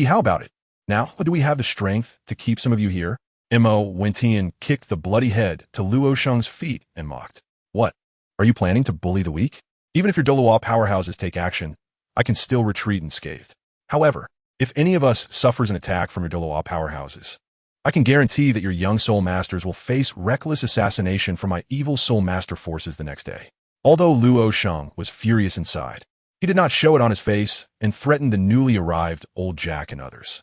How about it? Now, do we have the strength to keep some of you here? Mo Wentian kicked the bloody head to Luo Sheng's feet and mocked. What? Are you planning to bully the weak? Even if your Douluo powerhouses take action, I can still retreat unscathed. However, if any of us suffers an attack from your Douluo powerhouses, I can guarantee that your young soul masters will face reckless assassination from my evil soul master forces the next day. Although Luo Sheng was furious inside, he did not show it on his face and threatened the newly arrived old Jack and others.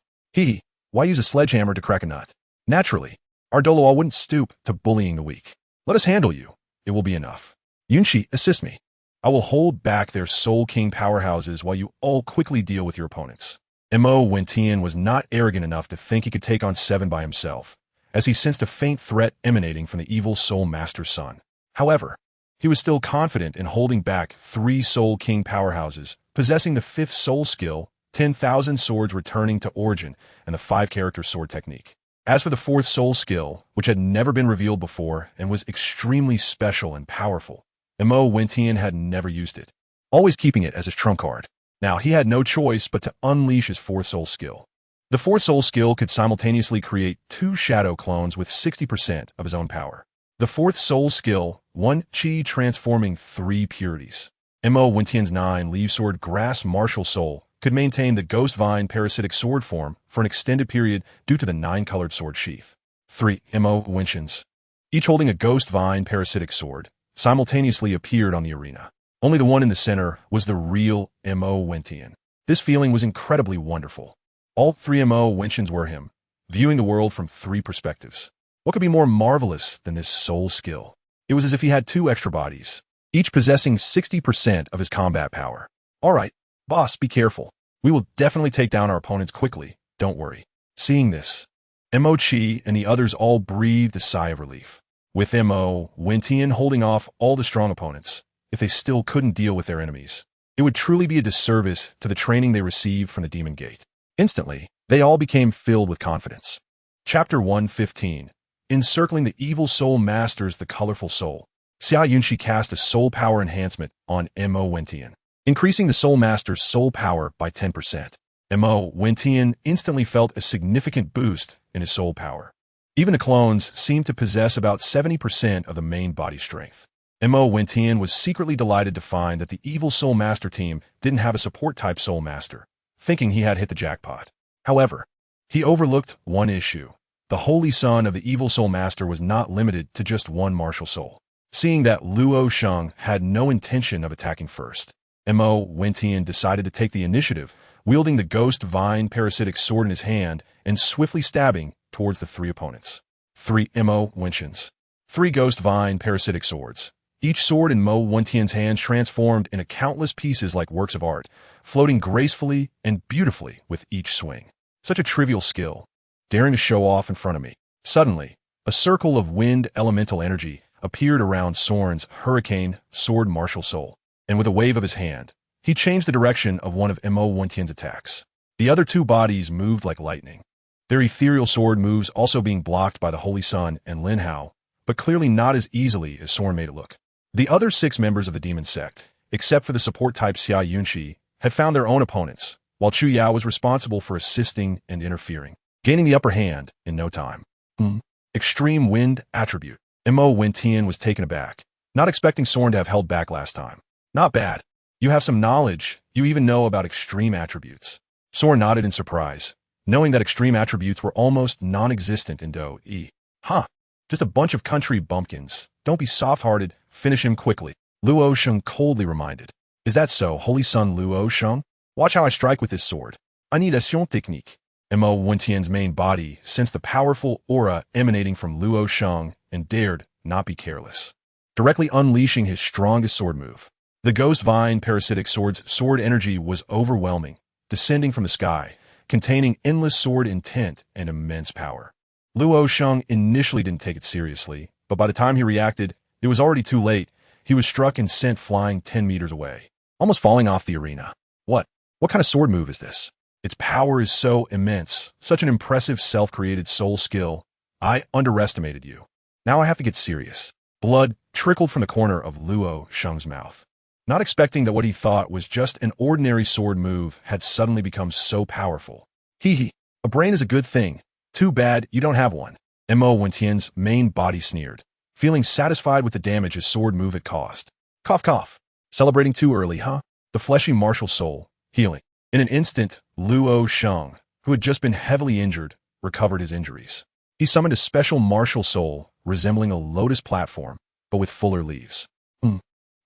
Why use a sledgehammer to crack a nut? Naturally, our Douluo wouldn't stoop to bullying the weak. Let us handle you. It will be enough. Yunshi, assist me. I will hold back their Soul King powerhouses while you all quickly deal with your opponents. Mo Wentian was not arrogant enough to think he could take on Seven by himself, as he sensed a faint threat emanating from the evil Soul Master's son. However, he was still confident in holding back 3 Soul King powerhouses, possessing the 5th Soul skill, 10,000 swords returning to origin, and the 5-character sword technique. As for the 4th Soul skill, which had never been revealed before and was extremely special and powerful, Mo Wentian had never used it, always keeping it as his trump card. Now, he had no choice but to unleash his 4th Soul skill. The 4th Soul skill could simultaneously create 2 shadow clones with 60% of his own power. The 4th Soul skill, 1 Qi transforming 3 purities. Mo Wentian's 9-leaf sword Grass MartialSoul could maintain the Ghost Vine parasitic sword form for an extended period due to the 9-colored sword sheath. 3 Mo Wentians, each holding a Ghost Vine parasitic sword, simultaneously appeared on the arena. Only the one in the center was the real Mo Wentian. This feeling was incredibly wonderful. All 3 Mo Wentians were him, viewing the world from 3 perspectives. What could be more marvelous than this soul skill? It was as if he had 2 extra bodies, each possessing 60% of his combat power. All right, boss, be careful. We will definitely take down our opponents quickly, don't worry. Seeing this, Mo Qi and the others all breathed a sigh of relief. With Mo Wentian holding off all the strong opponents, if they still couldn't deal with their enemies, it would truly be a disservice to the training they received from the Demon Gate. Instantly, they all became filled with confidence. Chapter 115. Encircling the Evil Soul Masters the Colorful Soul. Xia Yunshi cast a soul power enhancement on Mo Wentian, increasing the Soul Master's soul power by 10%. Mo Wentian instantly felt a significant boost in his soul power. Even the clones seemed to possess about 70% of the main body strength. Mo Wentian was secretly delighted to find that the Evil Soul Master team didn't have a support-type Soul Master, thinking he had hit the jackpot. However, he overlooked one issue. The Holy Son of the Evil Soul Master was not limited to just one martial soul. Seeing that Luo Sheng had no intention of attacking first, Mo Wentian decided to take the initiative, wielding the Ghost Vine parasitic sword in his hand and swiftly stabbing towards the 3 opponents. 3 Mo Wentians. 3 Ghost Vine parasitic swords. Each sword in Mo Wentian's hands transformed into countless pieces like works of art, floating gracefully and beautifully with each swing. Such a trivial skill, daring to show off in front of me. Suddenly, a circle of wind elemental energy appeared around Soren's hurricane sword MartialSoul, and with a wave of his hand, he changed the direction of one of Mo Wentian's attacks. The other 2 bodies moved like lightning, their ethereal sword moves also being blocked by the Holy Sun and Lin Hao, but clearly not as easily as Soren made it look. The other 6 members of the demon sect, except for the support-type Xia Yunshi, had found their own opponents, while Chu Yao was responsible for assisting and interfering, gaining the upper hand in no time. Extreme Wind Attribute. Mo Wentian was taken aback, not expecting Soren to have held back last time. Not bad. You have some knowledge. You even know about extreme attributes. Soren nodded in surprise, knowing that extreme attributes were almost non-existent in Douluo. Huh, just a bunch of country bumpkins. Don't be soft-hearted, finish him quickly. Luo Sheng coldly reminded. Is that so, holy son Luo Sheng? Watch how I strike with this sword. I need action technique. Mo Wentian's main body sensed the powerful aura emanating from Luo Sheng and dared not be careless, directly unleashing his strongest sword move. The Ghost Vine parasitic sword's sword energy was overwhelming, descending from the sky, containing endless sword intent and immense power. Luo Sheng initially didn't take it seriously, but by the time he reacted, it was already too late. He was struck and sent flying 10 meters away, almost falling off the arena. What kind of sword move is this? Its power is so immense, such an impressive self-created soul skill. I underestimated you. Now I have to get serious. Blood trickled from the corner of Luo Sheng's mouth. Not expecting that what he thought was just an ordinary sword move had suddenly become so powerful. Hee, a brain is a good thing. Too bad you don't have one. Mo Wentian's main body sneered, feeling satisfied with the damage his sword move had caused. Cough, cough. Celebrating too early, huh? The fleshy martial soul, healing. In an instant, Luo Sheng, who had just been heavily injured, recovered his injuries. He summoned a special martial soul resembling a lotus platform, but with fuller leaves.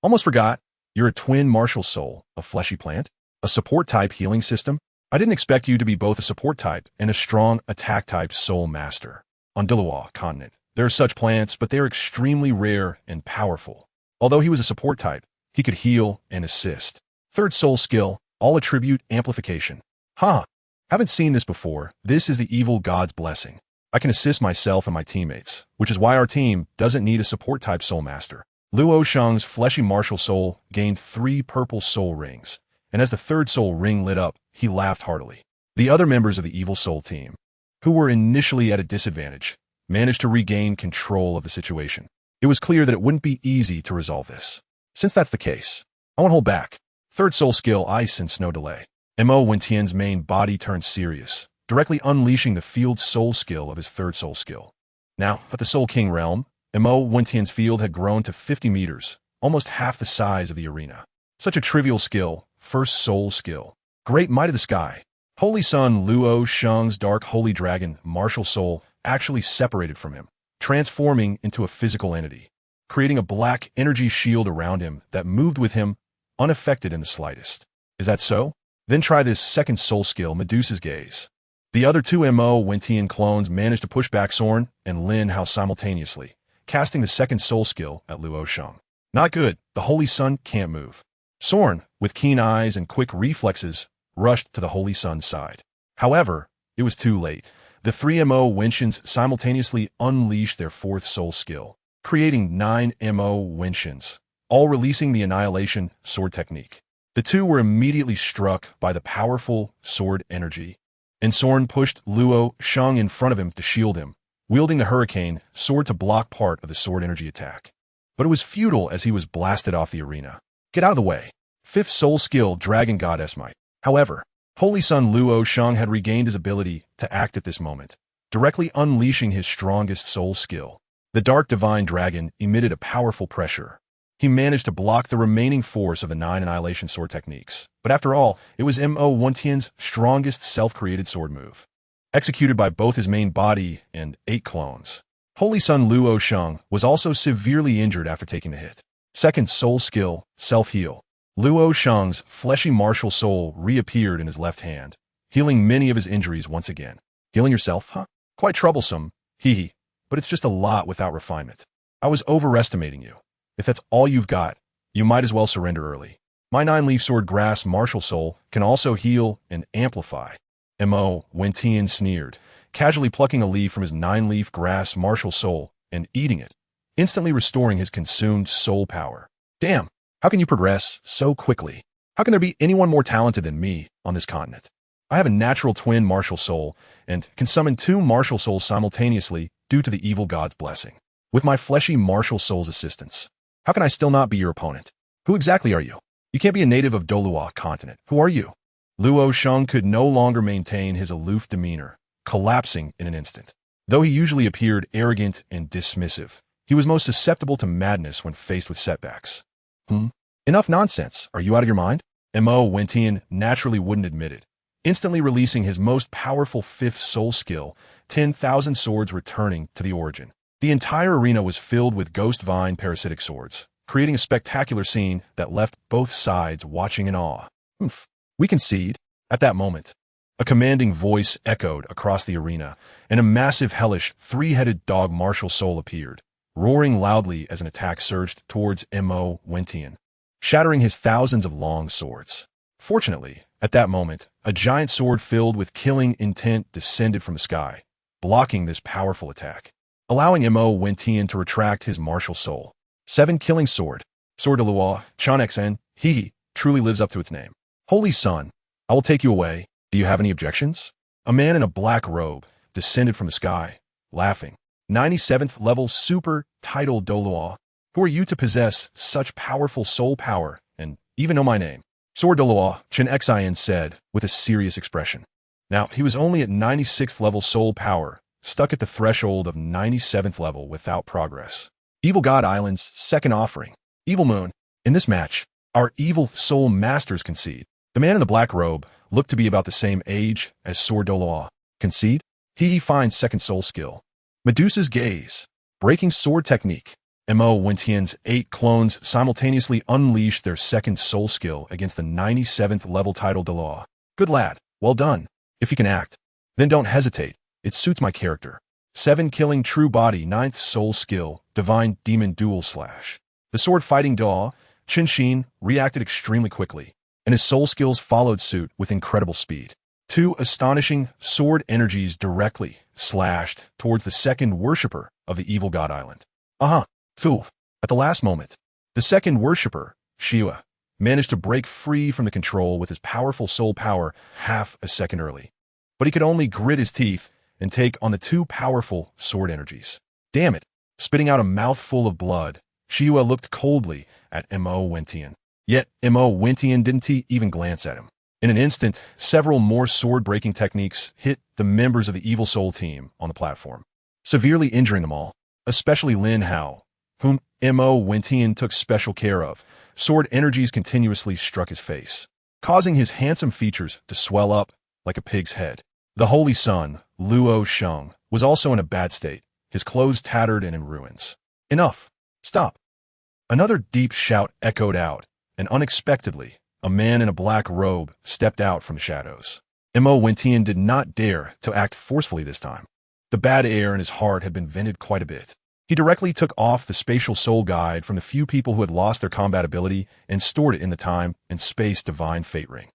Almost forgot. You're a twin martial soul, a fleshy plant? A support type healing system? I didn't expect you to be both a support type and a strong attack type soul master. On Douluo continent, there are such plants, but they are extremely rare and powerful. Although he was a support type, he could heal and assist. Third soul skill, all attribute amplification. Haven't seen this before. This is the evil god's blessing. I can assist myself and my teammates, which is why our team doesn't need a support type soul master. Luo Sheng's fleshy martial soul gained 3 purple soul rings, and as the third soul ring lit up, he laughed heartily. The other members of the evil soul team, who were initially at a disadvantage, managed to regain control of the situation. It was clear that it wouldn't be easy to resolve this. Since that's the case, I won't hold back. Third soul skill, ice and snow delay. Mo Wentian's main body turned serious, directly unleashing the field soul skill of his third soul skill. Now, at the Soul King realm, Mo Wentian's field had grown to 50 meters, almost half the size of the arena. Such a trivial skill, first soul skill. Great might of the sky. Holy Son Luo Sheng's dark holy dragon, martial soul, actually separated from him, transforming into a physical entity, creating a black energy shield around him that moved with him, unaffected in the slightest. Is that so? Then try this second soul skill, Medusa's Gaze. The other 2 Mo Wentian clones managed to push back Sorn and Lin Hao simultaneously, casting the second soul skill at Luo Sheng. Not good, the Holy Sun can't move. Sorn, with keen eyes and quick reflexes, rushed to the Holy Sun's side. However, it was too late. The 3 Mo Wentians simultaneously unleashed their fourth soul skill, creating 9 Mo Wentians, all releasing the Annihilation sword technique. The 2 were immediately struck by the powerful sword energy, and Sorn pushed Luo Sheng in front of him to shield him, wielding the hurricane sword to block part of the sword energy attack. But it was futile as he was blasted off the arena. Get out of the way. 5th soul skill, Dragon Goddess Might. However, Holy Son Luo Sheng had regained his ability to act at this moment, directly unleashing his strongest soul skill. The Dark Divine Dragon emitted a powerful pressure. He managed to block the remaining force of the 9 Annihilation sword techniques. But after all, it was Mo Wentian's strongest self-created sword move, executed by both his main body and 8 clones. Holy Son Luo Sheng was also severely injured after taking the hit. Second soul skill, Self-Heal. Luo Sheng's fleshy martial soul reappeared in his left hand, healing many of his injuries once again. Healing yourself, huh? Quite troublesome, but it's just a lot without refinement. I was overestimating you. If that's all you've got, you might as well surrender early. My 9-leaf sword grass martial soul can also heal and amplify. Mo Wentian sneered, casually plucking a leaf from his 9-leaf grass martial soul and eating it, instantly restoring his consumed soul power. Damn, how can you progress so quickly? How can there be anyone more talented than me on this continent? I have a natural twin martial soul and can summon 2 martial souls simultaneously due to the evil god's blessing. With my fleshy martial soul's assistance, how can I still not be your opponent? Who exactly are you? You can't be a native of Douluo continent. Who are you? Luo Sheng could no longer maintain his aloof demeanor, collapsing in an instant. Though he usually appeared arrogant and dismissive, he was most susceptible to madness when faced with setbacks. Enough nonsense. Are you out of your mind? Mo Wentian naturally wouldn't admit it, instantly releasing his most powerful fifth soul skill, 10,000 swords returning to the origin. The entire arena was filled with ghost vine parasitic swords, creating a spectacular scene that left both sides watching in awe. "Oomph. We concede." At that moment, a commanding voice echoed across the arena, and a massive hellish three-headed dog MartialSoul appeared, roaring loudly as an attack surged towards Mo Wentian, shattering his thousands of long swords. Fortunately, at that moment, a giant sword filled with killing intent descended from the sky, blocking this powerful attack, allowing Mo Wentian to retract his MartialSoul. 7 killing sword. Sword Douluo, Chan Xn, he truly lives up to its name. Holy Son, I will take you away. Do you have any objections? A man in a black robe descended from the sky, laughing. 97th level super title Douluo. Who are you to possess such powerful soul power and even know my name? Sword Douluo, Chan Xin said with a serious expression. Now, he was only at 96th level soul power, stuck at the threshold of 97th level without progress. Evil God Island's second offering. Evil Moon. In this match, our evil soul masters concede. The man in the black robe looked to be about the same age as Sword Douluo. Concede? He finds second soul skill. Medusa's Gaze. Breaking sword technique. Mo Wentian's 8 clones simultaneously unleashed their second soul skill against the 97th level title Douluo. Good lad. Well done. If you can act, then don't hesitate. It suits my character. 7 killing true body 9th soul skill, Divine Demon Dual Slash. The sword fighting Douluo, Qin Xin, reacted extremely quickly, and his soul skills followed suit with incredible speed. 2 astonishing sword energies directly slashed towards the second worshipper of the evil god island. Phew. At the last moment, the second worshipper, Shiwa, managed to break free from the control with his powerful soul power half a second early. But he could only grit his teeth and take on the 2 powerful sword energies. Damn it. Spitting out a mouthful of blood, Shiwa looked coldly at Mo Wentian. Yet Mo Wentian didn't even glance at him. In an instant, several more sword-breaking techniques hit the members of the Evil Soul team on the platform, severely injuring them all, especially Lin Hao, whom Mo Wentian took special care of. Sword energies continuously struck his face, causing his handsome features to swell up like a pig's head. The Holy Son, Luo Sheng, was also in a bad state, his clothes tattered and in ruins. Enough. Stop. Another deep shout echoed out, and unexpectedly, a man in a black robe stepped out from the shadows. Mo Wentian did not dare to act forcefully this time. The bad air in his heart had been vented quite a bit. He directly took off the spatial soul guide from the few people who had lost their combat ability and stored it in the time and space divine fate ring.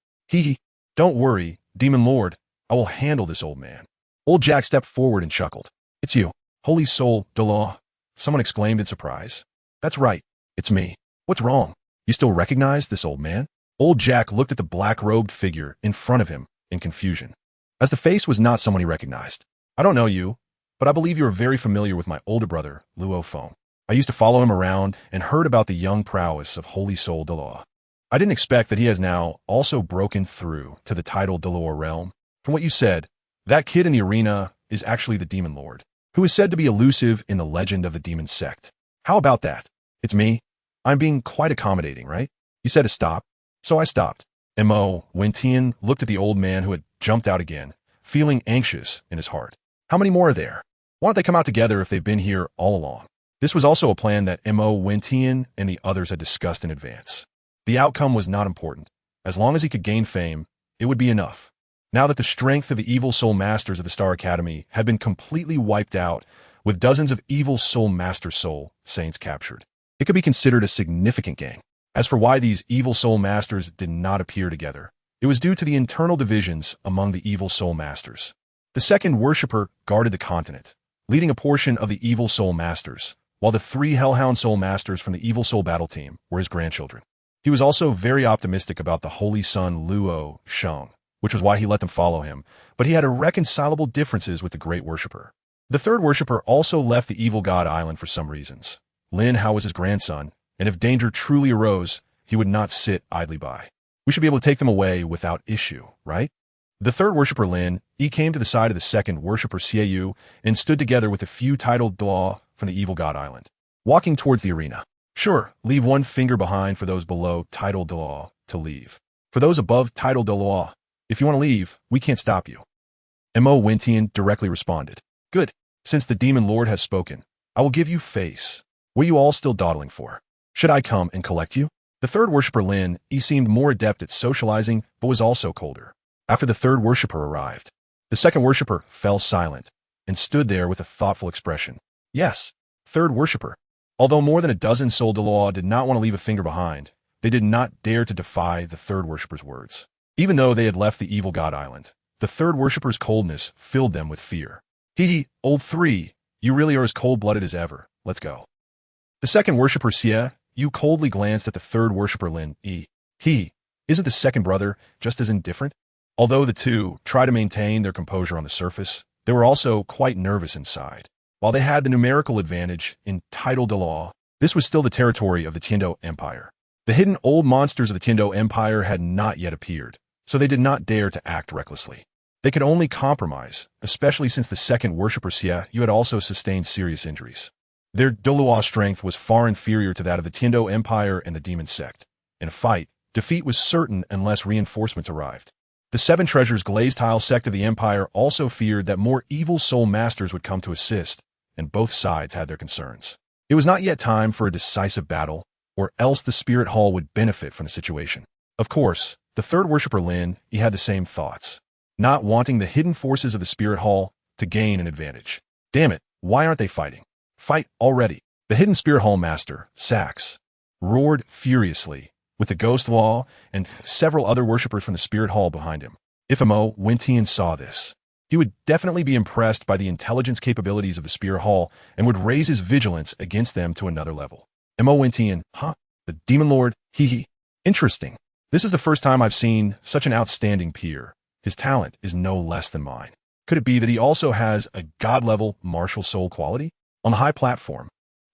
Don't worry, Demon Lord. I will handle this old man. Old Jack stepped forward and chuckled. It's you, Holy Soul Douluo. Someone exclaimed in surprise. That's right. It's me. What's wrong? You still recognize this old man? Old Jack looked at the black-robed figure in front of him in confusion, as the face was not someone he recognized. I don't know you, but I believe you are very familiar with my older brother, Luo Feng. I used to follow him around and heard about the young prowess of Holy Soul Douluo. I didn't expect that he has now also broken through to the title Douluo realm. From what you said, that kid in the arena is actually the Demon Lord, who is said to be elusive in the legend of the Demon Sect. How about that? It's me. I'm being quite accommodating, right? You said to stop, so I stopped. Mo Wentian looked at the old man who had jumped out again, feeling anxious in his heart. How many more are there? Why don't they come out together if they've been here all along? This was also a plan that Mo Wentian and the others had discussed in advance. The outcome was not important. As long as he could gain fame, it would be enough. Now that the strength of the Evil Soul Masters of the Star Academy had been completely wiped out, with dozens of Evil Soul Master Soul Saints captured, it could be considered a significant gain. As for why these Evil Soul Masters did not appear together, it was due to the internal divisions among the Evil Soul Masters. The second worshipper guarded the continent, leading a portion of the Evil Soul Masters, while the 3 Hellhound Soul Masters from the Evil Soul Battle Team were his grandchildren. He was also very optimistic about the Holy Son Luo Sheng, which was why he let them follow him, but he had irreconcilable differences with the Great Worshipper. The third worshipper also left the Evil God Island for some reasons. Lin Hao was his grandson, and if danger truly arose, he would not sit idly by. We should be able to take them away without issue, right? The third worshipper Lin, he came to the side of the second worshipper Xiaoyu and stood together with a few titled Douluo from the Evil God Island, walking towards the arena. Sure, leave one finger behind for those below titled Douluo to leave. For those above titled Douluo, If you want to leave, we can't stop you. Mo Wintian directly responded. Good. Since the Demon Lord has spoken, I will give you face. What are you all still dawdling for? Should I come and collect you? The third worshipper Lin, he seemed more adept at socializing, but was also colder. After the third worshipper arrived, the second worshipper fell silent and stood there with a thoughtful expression. Yes, third worshipper. Although more than a dozen Soul Douluo did not want to leave a finger behind, they did not dare to defy the third worshipper's words. Even though they had left the evil god island, the third worshipper's coldness filled them with fear. Old three, you really are as cold-blooded as ever. Let's go. The second worshipper Xie, you coldly glanced at the third worshipper Lin. Isn't the second brother just as indifferent? Although the two tried to maintain their composure on the surface, they were also quite nervous inside. While they had the numerical advantage in title Douluo, this was still the territory of the Tiando Empire. The hidden old monsters of the Tiando Empire had not yet appeared, so they did not dare to act recklessly. They could only compromise, especially since the second worshipper Xie had also sustained serious injuries. Their Douluo strength was far inferior to that of the Tiando Empire and the Demon Sect. In a fight, defeat was certain unless reinforcements arrived. The Seven Treasures glazed tile sect of the Empire also feared that more evil soul masters would come to assist, and both sides had their concerns. It was not yet time for a decisive battle, or else the Spirit Hall would benefit from the situation. Of course, the third worshipper Lin, he had the same thoughts, not wanting the hidden forces of the Spirit Hall to gain an advantage. Damn it, why aren't they fighting? Fight already. The hidden Spirit Hall master, Sax, roared furiously, with the Ghost Law and several other worshippers from the Spirit Hall behind him. If Mo Wintian saw this, he would definitely be impressed by the intelligence capabilities of the Spirit Hall and would raise his vigilance against them to another level. Mo Wintian, the Demon Lord, Interesting. This is the first time I've seen such an outstanding peer. His talent is no less than mine. Could it be that he also has a god-level MartialSoul quality? On the high platform,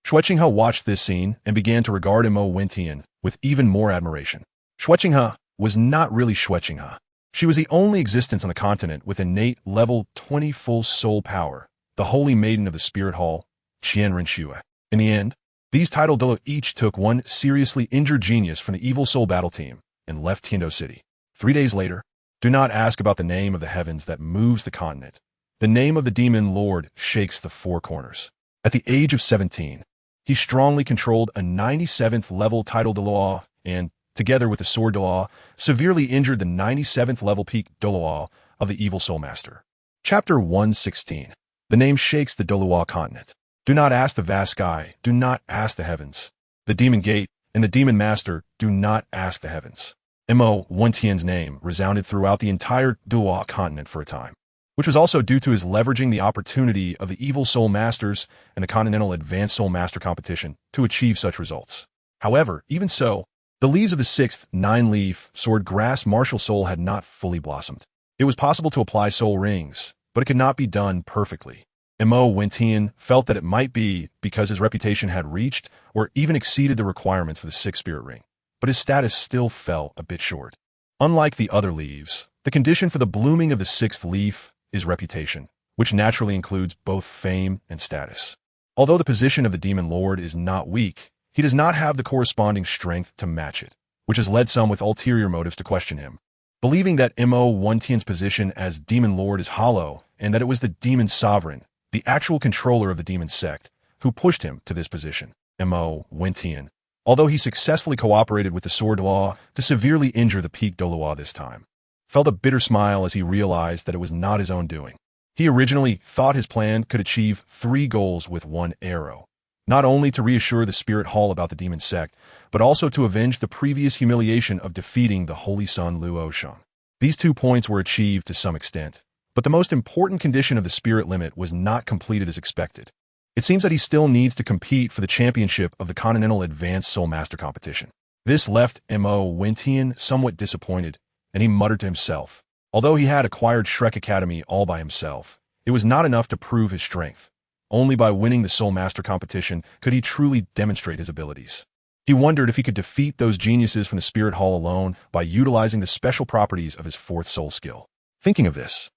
Xueqinghe watched this scene and began to regard Mo Wintian with even more admiration. Xueqinghe was not really Xueqinghe. She was the only existence on the continent with innate level 20 full soul power, the holy maiden of the Spirit Hall, Qian Renxue. In the end, these title Douluo each took one seriously injured genius from the evil soul battle team and left Tiando City. 3 days later, do not ask about the name of the heavens that moves the continent. The name of the Demon Lord shakes the four corners. At the age of 17, he strongly controlled a 97th level title Douluo and, together with the sword Douluo, severely injured the 97th level peak Douluo of the evil soul master. Chapter 116. The name shakes the Douluo continent. Do not ask the vast sky, do not ask the heavens. The demon gate and the demon master, do not ask the heavens. Mo Wintian's name resounded throughout the entire Douluo continent for a time, which was also due to his leveraging the opportunity of the Evil Soul Masters and the Continental Advanced Soul Master competition to achieve such results. However, even so, the leaves of the sixth nine-leaf sword grass MartialSoul had not fully blossomed. It was possible to apply soul rings, but it could not be done perfectly. Mo Wintian felt that it might be because his reputation had reached or even exceeded the requirements for the sixth spirit ring, but his status still fell a bit short. Unlike the other leaves, the condition for the blooming of the sixth leaf is reputation, which naturally includes both fame and status. Although the position of the Demon Lord is not weak, he does not have the corresponding strength to match it, which has led some with ulterior motives to question him, believing that Mo Wintian's position as Demon Lord is hollow and that it was the Demon Sovereign, the actual controller of the Demon Sect, who pushed him to this position. Mo Wintian, although he successfully cooperated with the Sword Law to severely injure the peak Douluo this time, felt a bitter smile as he realized that it was not his own doing. He originally thought his plan could achieve 3 goals with 1 arrow, not only to reassure the Spirit Hall about the Demon Sect, but also to avenge the previous humiliation of defeating the Holy Sun Luo Shang. These 2 points were achieved to some extent, but the most important condition of the Spirit Limit was not completed as expected. It seems that he still needs to compete for the championship of the Continental Advanced Soul Master competition. This left Mo Wintian somewhat disappointed, and he muttered to himself. Although he had acquired Shrek Academy all by himself, it was not enough to prove his strength. Only by winning the Soul Master competition could he truly demonstrate his abilities. He wondered if he could defeat those geniuses from the Spirit Hall alone by utilizing the special properties of his 4th soul skill. Thinking of this,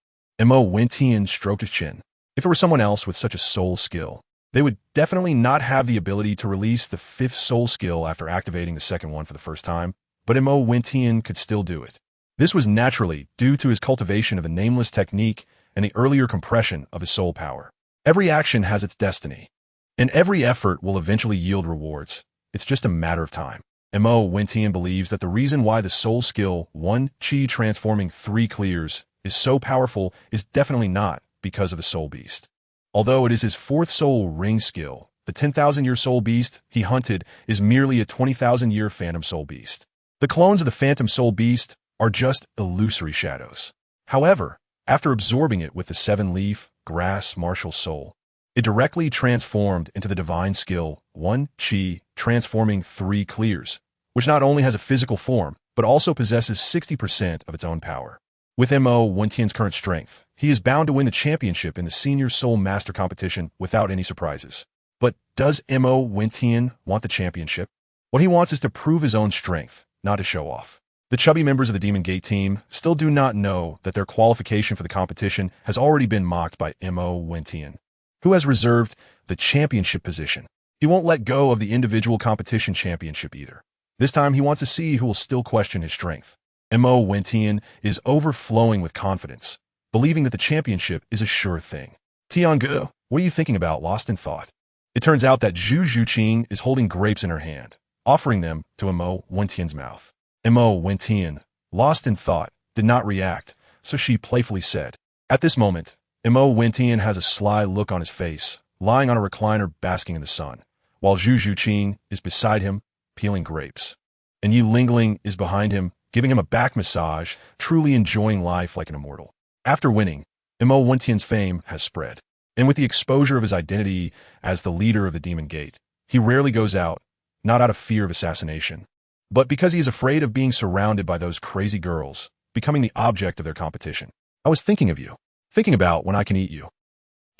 Mo Wintian stroked his chin. If it were someone else with such a soul skill, they would definitely not have the ability to release the 5th soul skill after activating the 2nd one for the first time, but Mo Wintian could still do it. This was naturally due to his cultivation of the nameless technique and the earlier compression of his soul power. Every action has its destiny, and every effort will eventually yield rewards. It's just a matter of time. Mo Wentian believes that the reason why the soul skill 1 Qi transforming 3 clears is so powerful is definitely not because of the soul beast. Although it is his 4th soul ring skill, the 10,000-year soul beast he hunted is merely a 20,000-year phantom soul beast. The clones of the phantom soul beast are just illusory shadows. However, after absorbing it with the 7-Leaf, grass MartialSoul, it directly transformed into the divine skill 1 Qi transforming 3 clears, which not only has a physical form, but also possesses 60% of its own power. With Mo Wentian's current strength, he is bound to win the championship in the Senior Soul Master competition without any surprises. But does Mo Wentian want the championship? What he wants is to prove his own strength, not to show off. The chubby members of the Demon Gate team still do not know that their qualification for the competition has already been mocked by Mo Wentian, who has reserved the championship position. He won't let go of the individual competition championship either. This time he wants to see who will still question his strength. Mo Wentian is overflowing with confidence, believing that the championship is a sure thing. Tiange, what are you thinking about, lost in thought? It turns out that Zhu Zhuqing is holding grapes in her hand, offering them to Mo Wentian's mouth. Mo Wentian, lost in thought, did not react, so she playfully said. At this moment, Mo Wentian has a sly look on his face, lying on a recliner basking in the sun, while Zhu Zhuqing is beside him, peeling grapes. And Yi Lingling is behind him, giving him a back massage, truly enjoying life like an immortal. After winning, Mo Wentian's fame has spread, and with the exposure of his identity as the leader of the Demon Gate, he rarely goes out, not out of fear of assassination, but because he is afraid of being surrounded by those crazy girls, becoming the object of their competition. I was thinking of you, thinking about when I can eat you,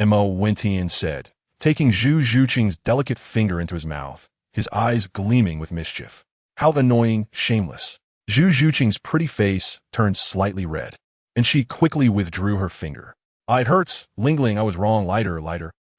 Mo Wentian said, taking Zhu Zhuqing's delicate finger into his mouth, his eyes gleaming with mischief. How annoying, shameless. Zhu Zhuqing's pretty face turned slightly red, and she quickly withdrew her finger. It hurts, Lingling, I was wrong, lighter.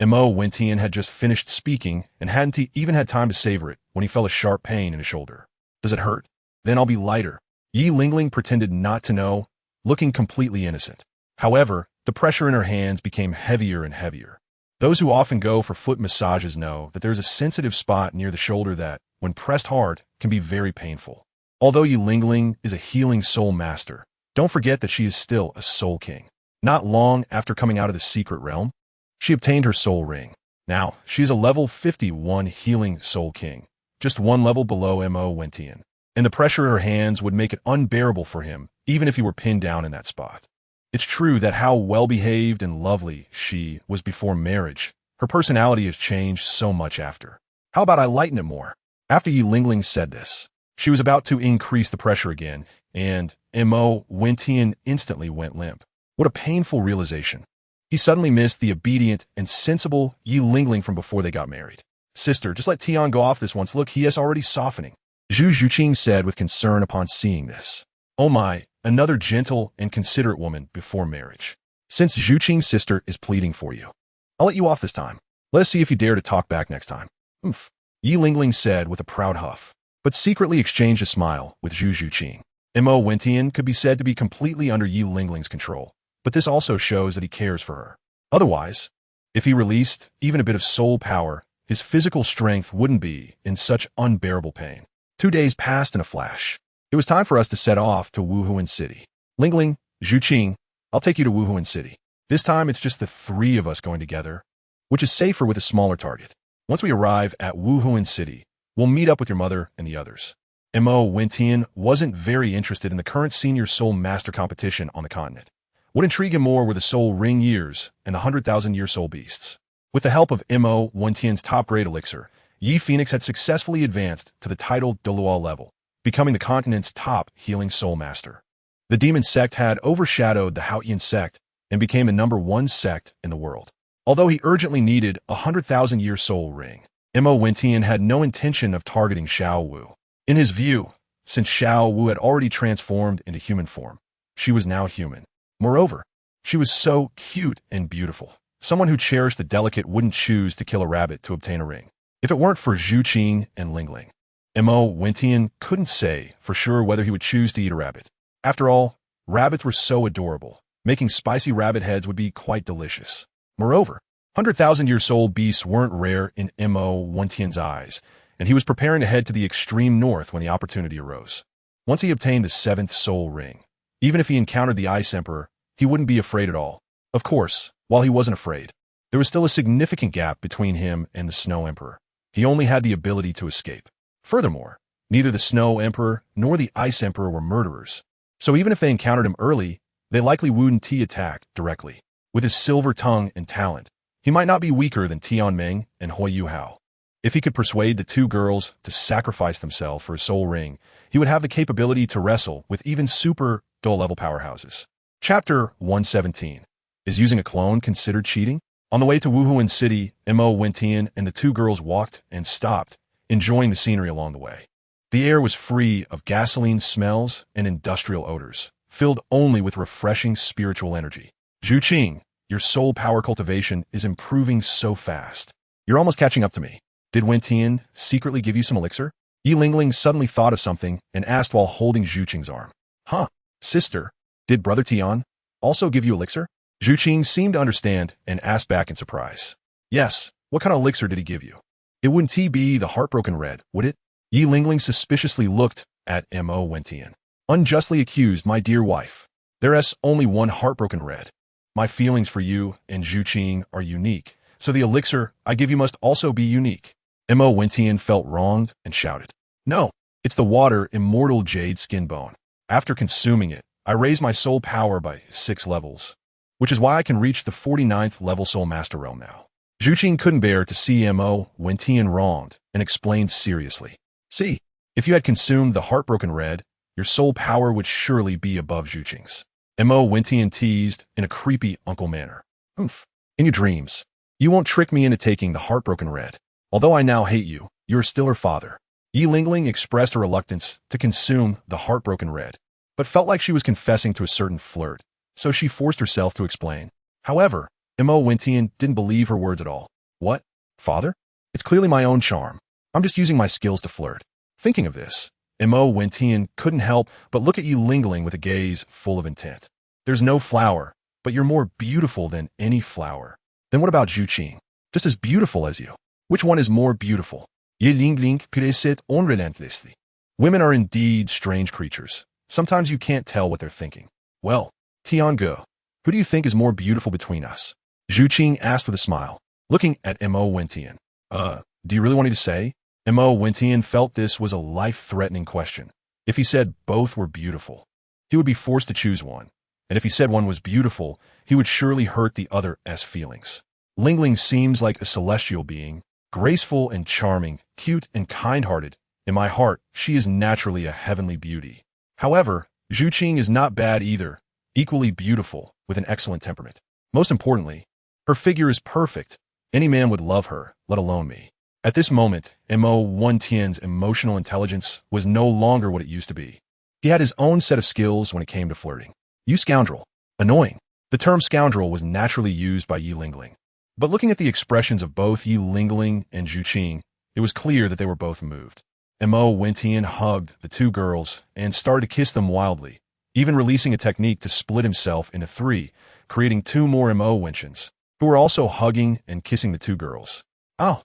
Mo Wentian had just finished speaking and hadn't even had time to savor it when he felt a sharp pain in his shoulder. Does it hurt? Then I'll be lighter. Yi Lingling pretended not to know, looking completely innocent. However, the pressure in her hands became heavier and heavier. Those who often go for foot massages know that there is a sensitive spot near the shoulder that, when pressed hard, can be very painful. Although Yi Lingling is a healing soul master, don't forget that she is still a soul king. Not long after coming out of the secret realm, she obtained her soul ring. Now, she is a level 51 healing soul king, just one level below Mo Wentian, and the pressure in her hands would make it unbearable for him, even if he were pinned down in that spot. It's true that how well-behaved and lovely she was before marriage, her personality has changed so much after. How about I lighten it more? After Yi Lingling said this, she was about to increase the pressure again, and Mo Wentian instantly went limp. What a painful realization. He suddenly missed the obedient and sensible Yi Lingling from before they got married. Sister, just let Tian go off this once. Look, he is already softening, Zhu Zhuqing said with concern upon seeing this. Oh my, another gentle and considerate woman before marriage. Since Zhuqing's sister is pleading for you, I'll let you off this time. Let us see if you dare to talk back next time. Oomph, Yi Lingling said with a proud huff, but secretly exchanged a smile with Zhu Zhuqing. Mo Wentian could be said to be completely under Yi Lingling's control, but this also shows that he cares for her. Otherwise, if he released even a bit of soul power, his physical strength wouldn't be in such unbearable pain. 2 days passed in a flash. It was time for us to set off to Wuhuan City. Lingling, Zhuqing, I'll take you to Wuhuan City. This time it's just the 3 of us going together, which is safer with a smaller target. Once we arrive at Wuhuan City, we'll meet up with your mother and the others. Mo Wentian wasn't very interested in the current Senior Soul Master competition on the continent. What intrigued him more were the Soul Ring Years and the 100,000-year Soul Beasts. With the help of Mo Wentian's top-grade elixir, Yi Phoenix had successfully advanced to the titled Douluo level, becoming the continent's top healing soul master. The demon sect had overshadowed the Haotian sect and became the #1 sect in the world. Although he urgently needed a 100,000-year soul ring, Mo Wentian had no intention of targeting Xiao Wu. In his view, since Xiao Wu had already transformed into human form, she was now human. Moreover, she was so cute and beautiful. Someone who cherished the delicate wouldn't choose to kill a rabbit to obtain a ring. If it weren't for Zhuqing and Lingling, Mo Wentian couldn't say for sure whether he would choose to eat a rabbit. After all, rabbits were so adorable. Making spicy rabbit heads would be quite delicious. Moreover, 100,000-year-old beasts weren't rare in Mo Wentian's eyes, and he was preparing to head to the extreme north when the opportunity arose. Once he obtained the seventh soul ring, even if he encountered the Ice Emperor, he wouldn't be afraid at all. Of course, while he wasn't afraid, there was still a significant gap between him and the Snow Emperor. He only had the ability to escape. Furthermore, neither the Snow Emperor nor the Ice Emperor were murderers, so even if they encountered him early, they likely wouldn't attack directly. With his silver tongue and talent, he might not be weaker than Tian Meng and Hui Yuhao. If he could persuade the two girls to sacrifice themselves for a soul ring, he would have the capability to wrestle with even super Douluo-level powerhouses. Chapter 117. Is using a clone considered cheating? On the way to Wuhuan City, Mo Wentian and the two girls walked and stopped, enjoying the scenery along the way. The air was free of gasoline smells and industrial odors, filled only with refreshing spiritual energy. Zhu Qing, your soul power cultivation is improving so fast. You're almost catching up to me. Did Wentian secretly give you some elixir? Yi Lingling suddenly thought of something and asked while holding Zhu Qing's arm. Huh, sister, did Brother Tian also give you elixir? Zhu Qing seemed to understand and asked back in surprise. Yes, what kind of elixir did he give you? It wouldn't be the heartbroken red, would it? Yi Lingling suspiciously looked at Mo Wentian. Unjustly accused my dear wife. There's only one heartbroken red. My feelings for you and Zhu Qing are unique, so the elixir I give you must also be unique. Mo Wentian felt wronged and shouted. No, it's the water immortal jade skin bone. After consuming it, I raised my soul power by 6 levels, which is why I can reach the 49th level soul master realm now. Zhu Qing couldn't bear to see Mo Wentian wronged and explained seriously. See, if you had consumed the heartbroken red, your soul power would surely be above Zhu Qing's. Mo Wentian teased in a creepy uncle manner. Oomph. In your dreams, you won't trick me into taking the heartbroken red. Although I now hate you, you are still her father. Yi Lingling expressed her reluctance to consume the heartbroken red, but felt like she was confessing to a certain flirt, so she forced herself to explain. However, Mo Wentian didn't believe her words at all. What? Father? It's clearly my own charm. I'm just using my skills to flirt. Thinking of this, Mo Wentian couldn't help but look at Yi Lingling with a gaze full of intent. There's no flower, but you're more beautiful than any flower. Then what about Zhu Qing? Just as beautiful as you. Which one is more beautiful? Yi Lingling paraissait unrelentlessly. Women are indeed strange creatures. Sometimes you can't tell what they're thinking. Well, Tiange, who do you think is more beautiful between us? Zhu Qing asked with a smile, looking at Mo Wentian. Do you really want me to say? Mo Wentian felt this was a life-threatening question. If he said both were beautiful, he would be forced to choose one. And if he said one was beautiful, he would surely hurt the other's feelings. Lingling seems like a celestial being, graceful and charming, cute and kind-hearted. In my heart, she is naturally a heavenly beauty. However, Zhu Qing is not bad either, equally beautiful, with an excellent temperament. Most importantly, her figure is perfect. Any man would love her, let alone me. At this moment, Mo Wentian's emotional intelligence was no longer what it used to be. He had his own set of skills when it came to flirting. You scoundrel. Annoying. The term scoundrel was naturally used by Yi Lingling. But looking at the expressions of both Yi Lingling and Zhu Qing, it was clear that they were both moved. Mo Wentian hugged the two girls and started to kiss them wildly, even releasing a technique to split himself into 3, creating 2 more Mo Wentians, who were also hugging and kissing the two girls. Oh!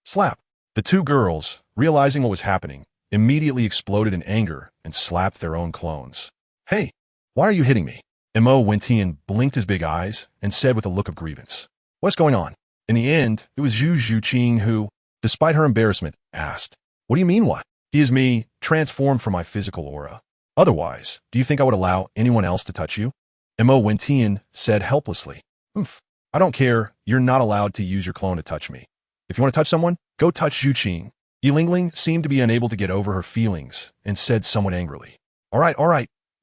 Slap! The two girls, realizing what was happening, immediately exploded in anger and slapped their own clones. Hey! Why are you hitting me? Mo Wentian blinked his big eyes and said with a look of grievance. What's going on? In the end, it was Zhu Qing who, despite her embarrassment, asked, What do you mean what? He is me, transformed from my physical aura. Otherwise, do you think I would allow anyone else to touch you? Mo Wentian said helplessly. Oomph. I don't care, you're not allowed to use your clone to touch me. If you want to touch someone, go touch Zhu Qing. Yi Lingling seemed to be unable to get over her feelings and said somewhat angrily. All right.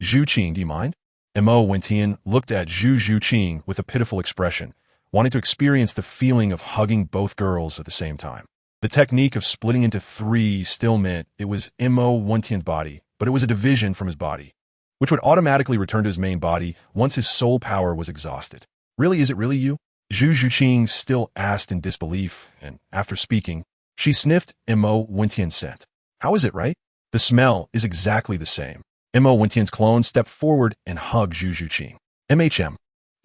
Zhu Qing, do you mind? Mo Wentian looked at Zhu Qing with a pitiful expression, wanting to experience the feeling of hugging both girls at the same time. The technique of splitting into 3 still meant it was Mo Wentian's body, but it was a division from his body, which would automatically return to his main body once his soul power was exhausted. Really, is it really you? Zhu Qing still asked in disbelief, and after speaking, she sniffed Mo Wentian's scent. How is it, right? The smell is exactly the same. Mo Wentian's clone stepped forward and hugged Zhu Zhuqing. MHM.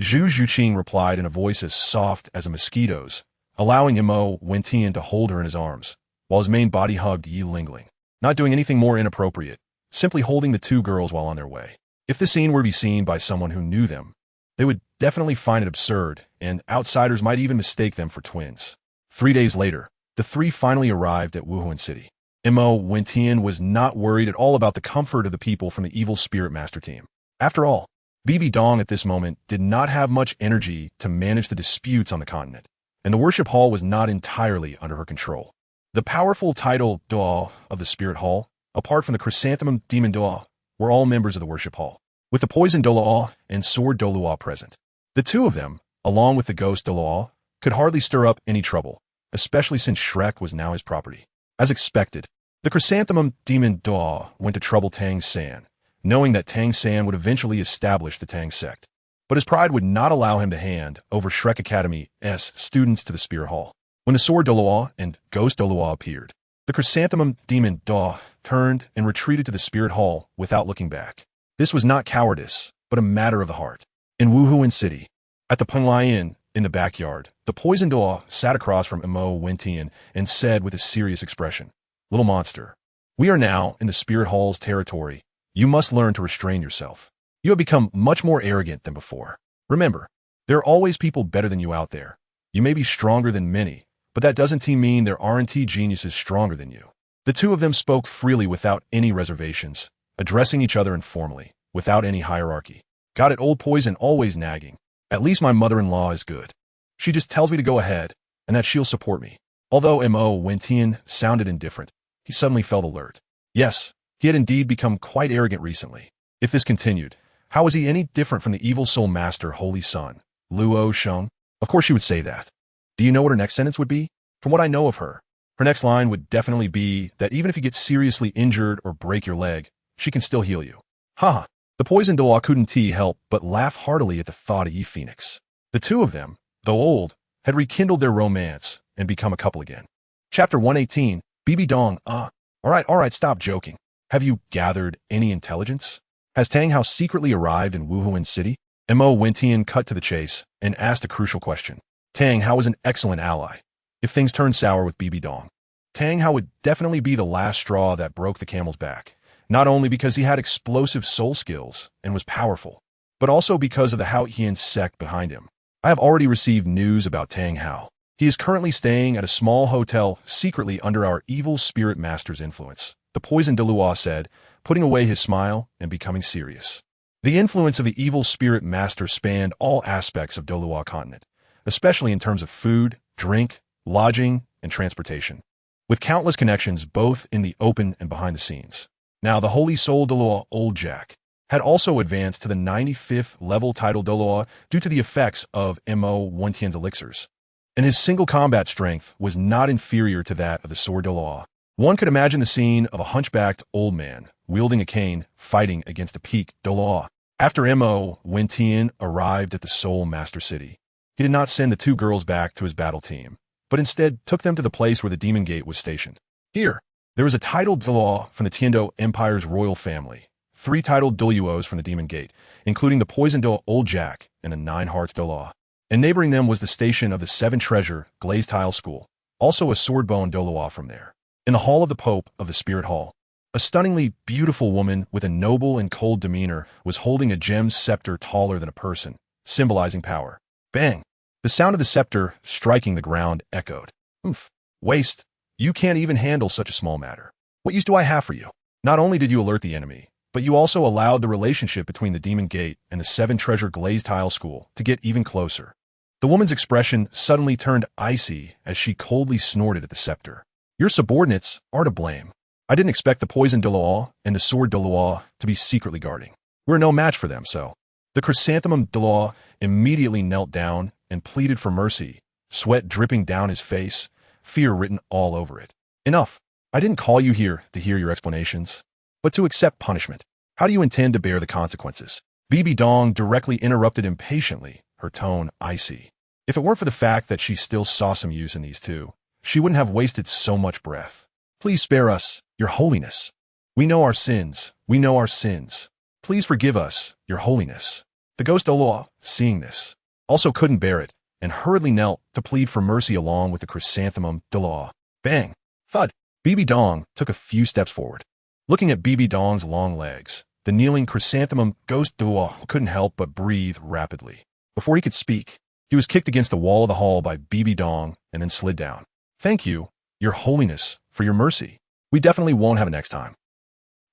Zhu Zhuqing replied in a voice as soft as a mosquito's, allowing Mo Wentian to hold her in his arms, while his main body hugged Yi Lingling, not doing anything more inappropriate, simply holding the two girls while on their way. If this scene were to be seen by someone who knew them, they would definitely find it absurd, and outsiders might even mistake them for twins. 3 days later, the three finally arrived at Wuhuan City. Mo Wentian was not worried at all about the comfort of the people from the Evil Spirit Master team. After all, Bibi Dong at this moment did not have much energy to manage the disputes on the continent, and the worship hall was not entirely under her control. The powerful title Douluo of the Spirit Hall, apart from the Chrysanthemum Demon Douluo, were all members of the worship hall, with the Poison Douluo and Sword Douluo present. The two of them, along with the Ghost Douluo, could hardly stir up any trouble, especially since Shrek was now his property. As expected, the Chrysanthemum Demon Douluo went to trouble Tang San, knowing that Tang San would eventually establish the Tang sect. But his pride would not allow him to hand over Shrek Academy's students to the Spirit Hall. When the Sword Douluo and Ghost Douluo appeared, the Chrysanthemum Demon Douluo turned and retreated to the Spirit Hall without looking back. This was not cowardice, but a matter of the heart. In Wuhuan City, at the Penglai Inn in the backyard, the Poison Douluo sat across from Mo Wentian and said with a serious expression, "Little monster, we are now in the Spirit Hall's territory. You must learn to restrain yourself. You have become much more arrogant than before. Remember, there are always people better than you out there. You may be stronger than many, but that doesn't mean there aren't geniuses stronger than you." The two of them spoke freely without any reservations, addressing each other informally, without any hierarchy. Got it, old Poison always nagging. At least my mother-in-law is good. She just tells me to go ahead, and that she'll support me. Although Mo Wentian sounded indifferent, he suddenly felt alert. Yes, he had indeed become quite arrogant recently. If this continued, how was he any different from the evil soul master Holy Sun, Luo Sheng? Of course she would say that. Do you know what her next sentence would be? From what I know of her, her next line would definitely be that even if you get seriously injured or break your leg, she can still heal you. Haha. The Poison Douluo couldn't help but laugh heartily at the thought of Yi Phoenix. The two of them, though old, had rekindled their romance and become a couple again. Chapter 118, Bibi Dong. All right, stop joking. Have you gathered any intelligence? Has Tang Hao secretly arrived in Wuhuan City? Mo Wentian cut to the chase and asked a crucial question. Tang Hao was an excellent ally. If things turned sour with Bibi Dong, Tang Hao would definitely be the last straw that broke the camel's back. Not only because he had explosive soul skills and was powerful, but also because of the Hao Hian sect behind him. I have already received news about Tang Hao. He is currently staying at a small hotel secretly under our evil spirit master's influence, the Poison Douluo said, putting away his smile and becoming serious. The influence of the evil spirit master spanned all aspects of Douluo continent, especially in terms of food, drink, lodging, and transportation, with countless connections both in the open and behind the scenes. Now, the Holy Soul Douluo Old Jack had also advanced to the 95th level title Douluo due to the effects of Mo Wentian's elixirs, and his single combat strength was not inferior to that of the Sword Douluo. One could imagine the scene of a hunchbacked old man wielding a cane fighting against a peak Douluo. After Mo Wentian arrived at the Soul Master City, he did not send the two girls back to his battle team, but instead took them to the place where the Demon Gate was stationed. Here, there was a titled Douluo from the Tiando Empire's royal family, 3 titled Douluos from the Demon Gate, including the Poison Douluo Old Jack and a 9 Hearts Douluo. And neighboring them was the station of the 7 Treasure Glazed Tile School, also a Swordbone Douluo from there. In the hall of the Pope of the Spirit Hall, a stunningly beautiful woman with a noble and cold demeanor was holding a gemmed scepter taller than a person, symbolizing power. Bang! The sound of the scepter striking the ground echoed. Oomph! Waste! You can't even handle such a small matter. What use do I have for you? Not only did you alert the enemy, but you also allowed the relationship between the Demon Gate and the 7 Treasure Glazed Tile School to get even closer. The woman's expression suddenly turned icy as she coldly snorted at the scepter. Your subordinates are to blame. I didn't expect the Poison Douluo and the Sword Douluo to be secretly guarding. We're no match for them, so. The Chrysanthemum Douluo immediately knelt down and pleaded for mercy, sweat dripping down his face, fear written all over it. Enough. I didn't call you here to hear your explanations, but to accept punishment. How do you intend to bear the consequences? Bibi Dong directly interrupted impatiently, her tone icy. If it weren't for the fact that she still saw some use in these two, she wouldn't have wasted so much breath. Please spare us, Your Holiness. We know our sins. We know our sins. Please forgive us, your holiness. The ghost Douluo, seeing this, also couldn't bear it, and hurriedly knelt to plead for mercy along with the chrysanthemum Douluo. Bang! Thud! Bibi Dong took a few steps forward. Looking at Bibi Dong's long legs, the kneeling chrysanthemum ghost Douluo couldn't help but breathe rapidly. Before he could speak, he was kicked against the wall of the hall by Bibi Dong and then slid down. Thank you, your holiness, for your mercy. We definitely won't have it next time.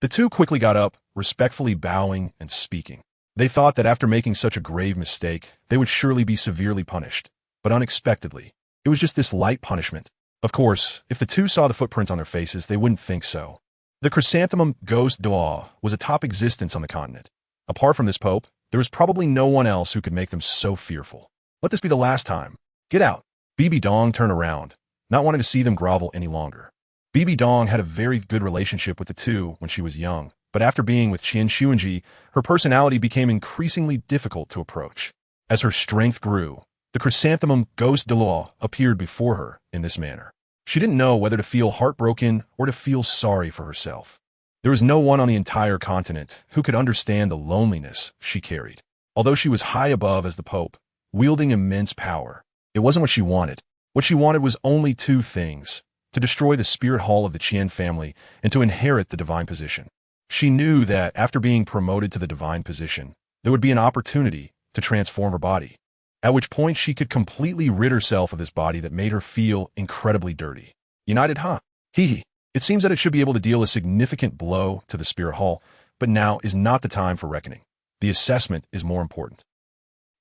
The two quickly got up, respectfully bowing and speaking. They thought that after making such a grave mistake, they would surely be severely punished. But unexpectedly, it was just this light punishment. Of course, if the two saw the footprints on their faces, they wouldn't think so. The chrysanthemum ghost Douluo was a top existence on the continent. Apart from this pope, there was probably no one else who could make them so fearful. Let this be the last time. Get out. Bibi Dong turned around, not wanting to see them grovel any longer. Bibi Dong had a very good relationship with the two when she was young, but after being with Qian Xuanji, her personality became increasingly difficult to approach. As her strength grew, the chrysanthemum ghost Douluo appeared before her in this manner. She didn't know whether to feel heartbroken or to feel sorry for herself. There was no one on the entire continent who could understand the loneliness she carried. Although she was high above as the Pope, wielding immense power, it wasn't what she wanted. What she wanted was only two things: to destroy the spirit hall of the Qian family and to inherit the divine position. She knew that after being promoted to the divine position, there would be an opportunity to transform her body, at which point she could completely rid herself of this body that made her feel incredibly dirty. United, huh? Hee. It seems that it should be able to deal a significant blow to the spirit hall, but now is not the time for reckoning. The assessment is more important.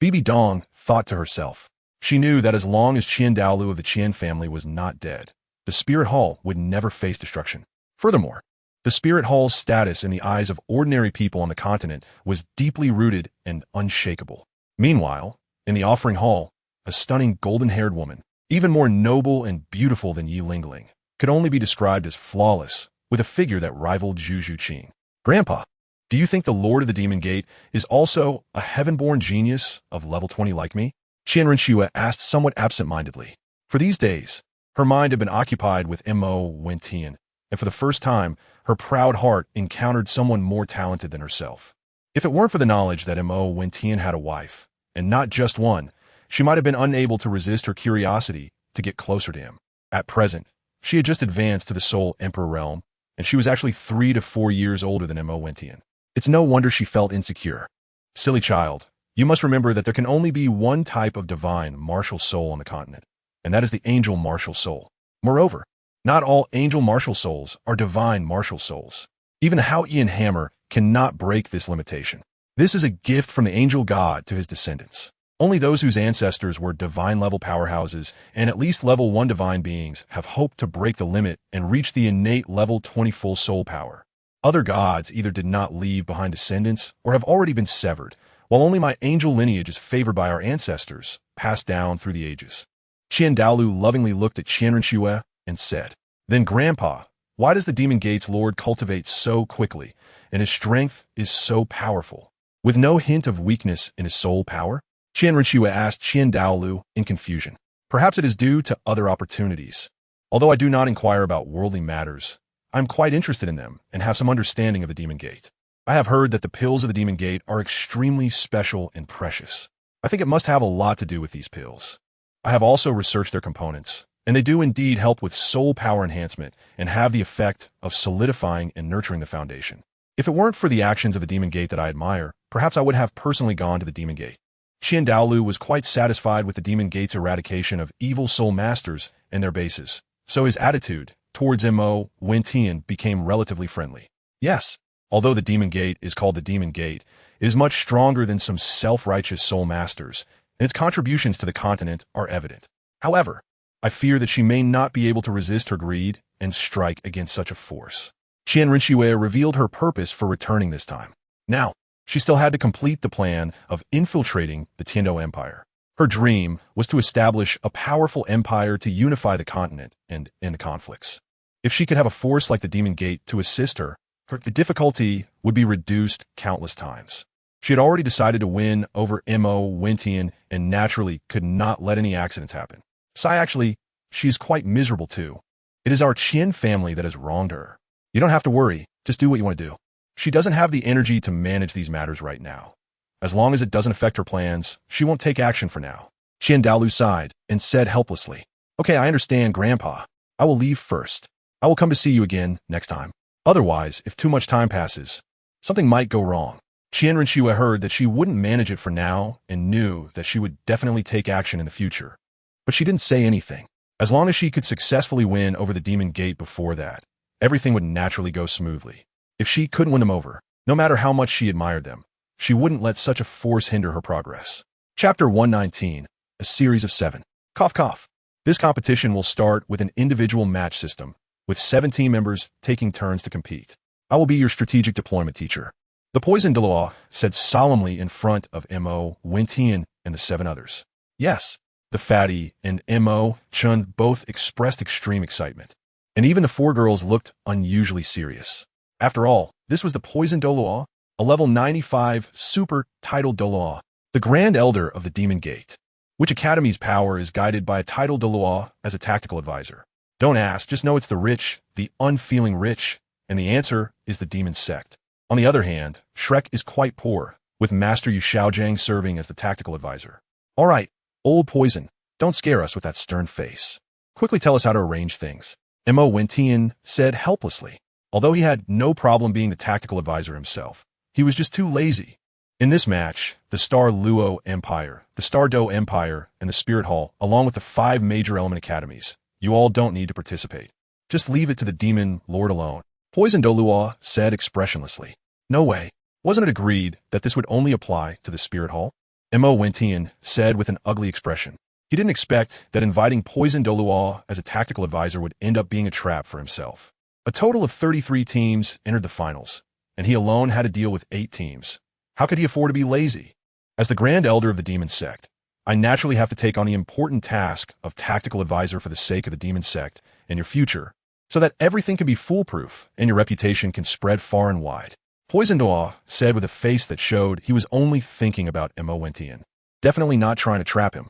Bibi Dong thought to herself. She knew that as long as Qian Douluo of the Qian family was not dead, the spirit hall would never face destruction. Furthermore, the spirit hall's status in the eyes of ordinary people on the continent was deeply rooted and unshakable. Meanwhile, in the offering hall, a stunning golden-haired woman, even more noble and beautiful than Yi Lingling, could only be described as flawless, with a figure that rivaled Zhu Zhuqing. Grandpa, do you think the Lord of the Demon Gate is also a heaven-born genius of level 20 like me? Qian Renxue asked somewhat absent-mindedly. For these days, her mind had been occupied with Mo Wentian, and for the first time, her proud heart encountered someone more talented than herself. If it weren't for the knowledge that Mo Wentian had a wife, and not just one, she might have been unable to resist her curiosity to get closer to him. At present, she had just advanced to the Soul Emperor realm, and she was actually 3 to 4 years older than Mo Wentian. It's no wonder she felt insecure. Silly child, you must remember that there can only be one type of divine martial soul on the continent, and that is the angel martial soul. Moreover, not all angel martial souls are divine martial souls. Even the Hao Ian Hammer cannot break this limitation. This is a gift from the angel god to his descendants. Only those whose ancestors were divine-level powerhouses and at least level 1 divine beings have hoped to break the limit and reach the innate level 20 full soul power. Other gods either did not leave behind descendants or have already been severed, while only my angel lineage is favored by our ancestors, passed down through the ages. Qian Douluo lovingly looked at Qian Renxue and said, Then Grandpa, why does the Demon Gate's Lord cultivate so quickly, and his strength is so powerful, with no hint of weakness in his soul power? Qian Renxue asked Qian Douluo in confusion. Perhaps it is due to other opportunities. Although I do not inquire about worldly matters, I am quite interested in them and have some understanding of the Demon Gate. I have heard that the pills of the Demon Gate are extremely special and precious. I think it must have a lot to do with these pills. I have also researched their components, and they do indeed help with soul power enhancement and have the effect of solidifying and nurturing the foundation. If it weren't for the actions of the Demon Gate that I admire, perhaps I would have personally gone to the Demon Gate. Qian Douluo was quite satisfied with the Demon Gate's eradication of evil soul masters and their bases, so his attitude towards Mo Wentian became relatively friendly. Yes, although the Demon Gate is called the Demon Gate, it is much stronger than some self-righteous soul masters, and its contributions to the continent are evident. However, I fear that she may not be able to resist her greed and strike against such a force. Qian Renxue revealed her purpose for returning this time. Now, she still had to complete the plan of infiltrating the Tiando Empire. Her dream was to establish a powerful empire to unify the continent and end the conflicts. If she could have a force like the Demon Gate to assist her, the difficulty would be reduced countless times. She had already decided to win over Mo Wentian and naturally could not let any accidents happen. Actually, she is quite miserable too. It is our Qian family that has wronged her. You don't have to worry. Just do what you want to do. She doesn't have the energy to manage these matters right now. As long as it doesn't affect her plans, she won't take action for now. Douluo sighed and said helplessly, "Okay, I understand, Grandpa. I will leave first. I will come to see you again next time. Otherwise, if too much time passes, something might go wrong." Qianren heard that she wouldn't manage it for now and knew that she would definitely take action in the future. But she didn't say anything. As long as she could successfully win over the Demon Gate before that, everything would naturally go smoothly. If she couldn't win them over, no matter how much she admired them, she wouldn't let such a force hinder her progress. Chapter 119, a series of 7. Cough cough. This competition will start with an individual match system, with 7 team members taking turns to compete. I will be your strategic deployment teacher. The Poison Douluo said solemnly in front of Mo Wentian and the 7 others. Yes, the fatty and Mo Chun both expressed extreme excitement. And even the 4 girls looked unusually serious. After all, this was the Poison Douluo, a level 95 super titled Douluo, the Grand Elder of the Demon Gate, which academy's power is guided by a titled Douluo as a tactical advisor. Don't ask, just know it's the rich, the unfeeling rich, and the answer is the demon sect. On the other hand, Shrek is quite poor, with Master Yu Xiaojiang serving as the tactical advisor. All right, old Poison, don't scare us with that stern face. Quickly tell us how to arrange things. Mo Wentian said helplessly. Although he had no problem being the tactical advisor himself, he was just too lazy. In this match, the Star Luo Empire, the Star Do Empire, and the Spirit Hall, along with the 5 major element academies, you all don't need to participate. Just leave it to the Demon Lord alone. Poison Douluo said expressionlessly. No way. Wasn't it agreed that this would only apply to the Spirit Hall? Mo Wentian said with an ugly expression. He didn't expect that inviting Poison Douluo as a tactical advisor would end up being a trap for himself. A total of 33 teams entered the finals, and he alone had to deal with 8 teams. How could he afford to be lazy? As the Grand Elder of the Demon Sect, I naturally have to take on the important task of tactical advisor for the sake of the Demon Sect and your future, so that everything can be foolproof and your reputation can spread far and wide. Poison Douluo said with a face that showed he was only thinking about Mo Wentian, definitely not trying to trap him.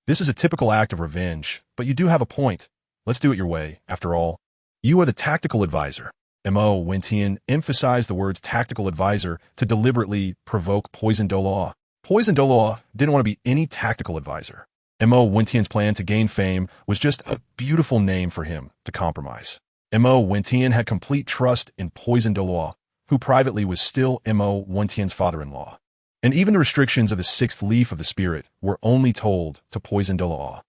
This is a typical act of revenge, but you do have a point. Let's do it your way, after all. You are the tactical advisor. Mo Wentian emphasized the words tactical advisor to deliberately provoke Poison Douluo. Poison Douluo didn't want to be any tactical advisor. Mo Wentian's plan to gain fame was just a beautiful name for him to compromise. Mo Wentian had complete trust in Poison Douluo, who privately was still Mo Wentian's father-in-law. And even the restrictions of the 6th leaf of the spirit were only told to Poison Douluo.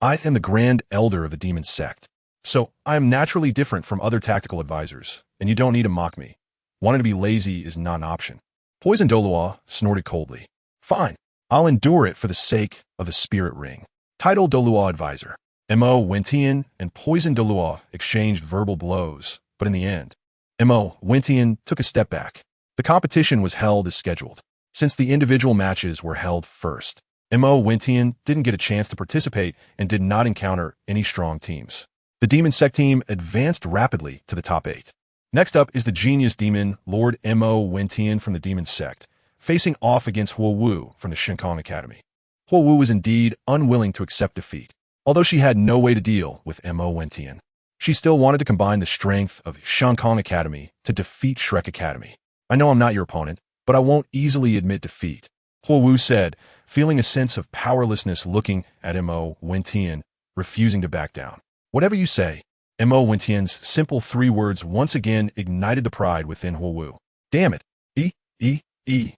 I am the Grand Elder of the Demon Sect, so I am naturally different from other tactical advisors, and you don't need to mock me. Wanting to be lazy is not an option. Poison Douluo snorted coldly. Fine, I'll endure it for the sake of the spirit ring. Title Douluo advisor. Mo Wentian and Poison Douluo exchanged verbal blows, but in the end, Mo Wentian took a step back. The competition was held as scheduled. Since the individual matches were held first, Mo Wentian didn't get a chance to participate and did not encounter any strong teams. The Demon Sect team advanced rapidly to the top 8. Next up is the Genius Demon Lord Mo Wentian from the Demon Sect, facing off against Huo Wu from the Shinkong Academy. Huo Wu was indeed unwilling to accept defeat. Although she had no way to deal with Mo Wentian, she still wanted to combine the strength of Shinkong Academy to defeat Shrek Academy. I know I'm not your opponent, but I won't easily admit defeat, Huo Wu said, feeling a sense of powerlessness looking at Mo Wentian, refusing to back down. Whatever you say. Mo Wentian's simple 3 words once again ignited the pride within Huo Wu. Damn it. Huo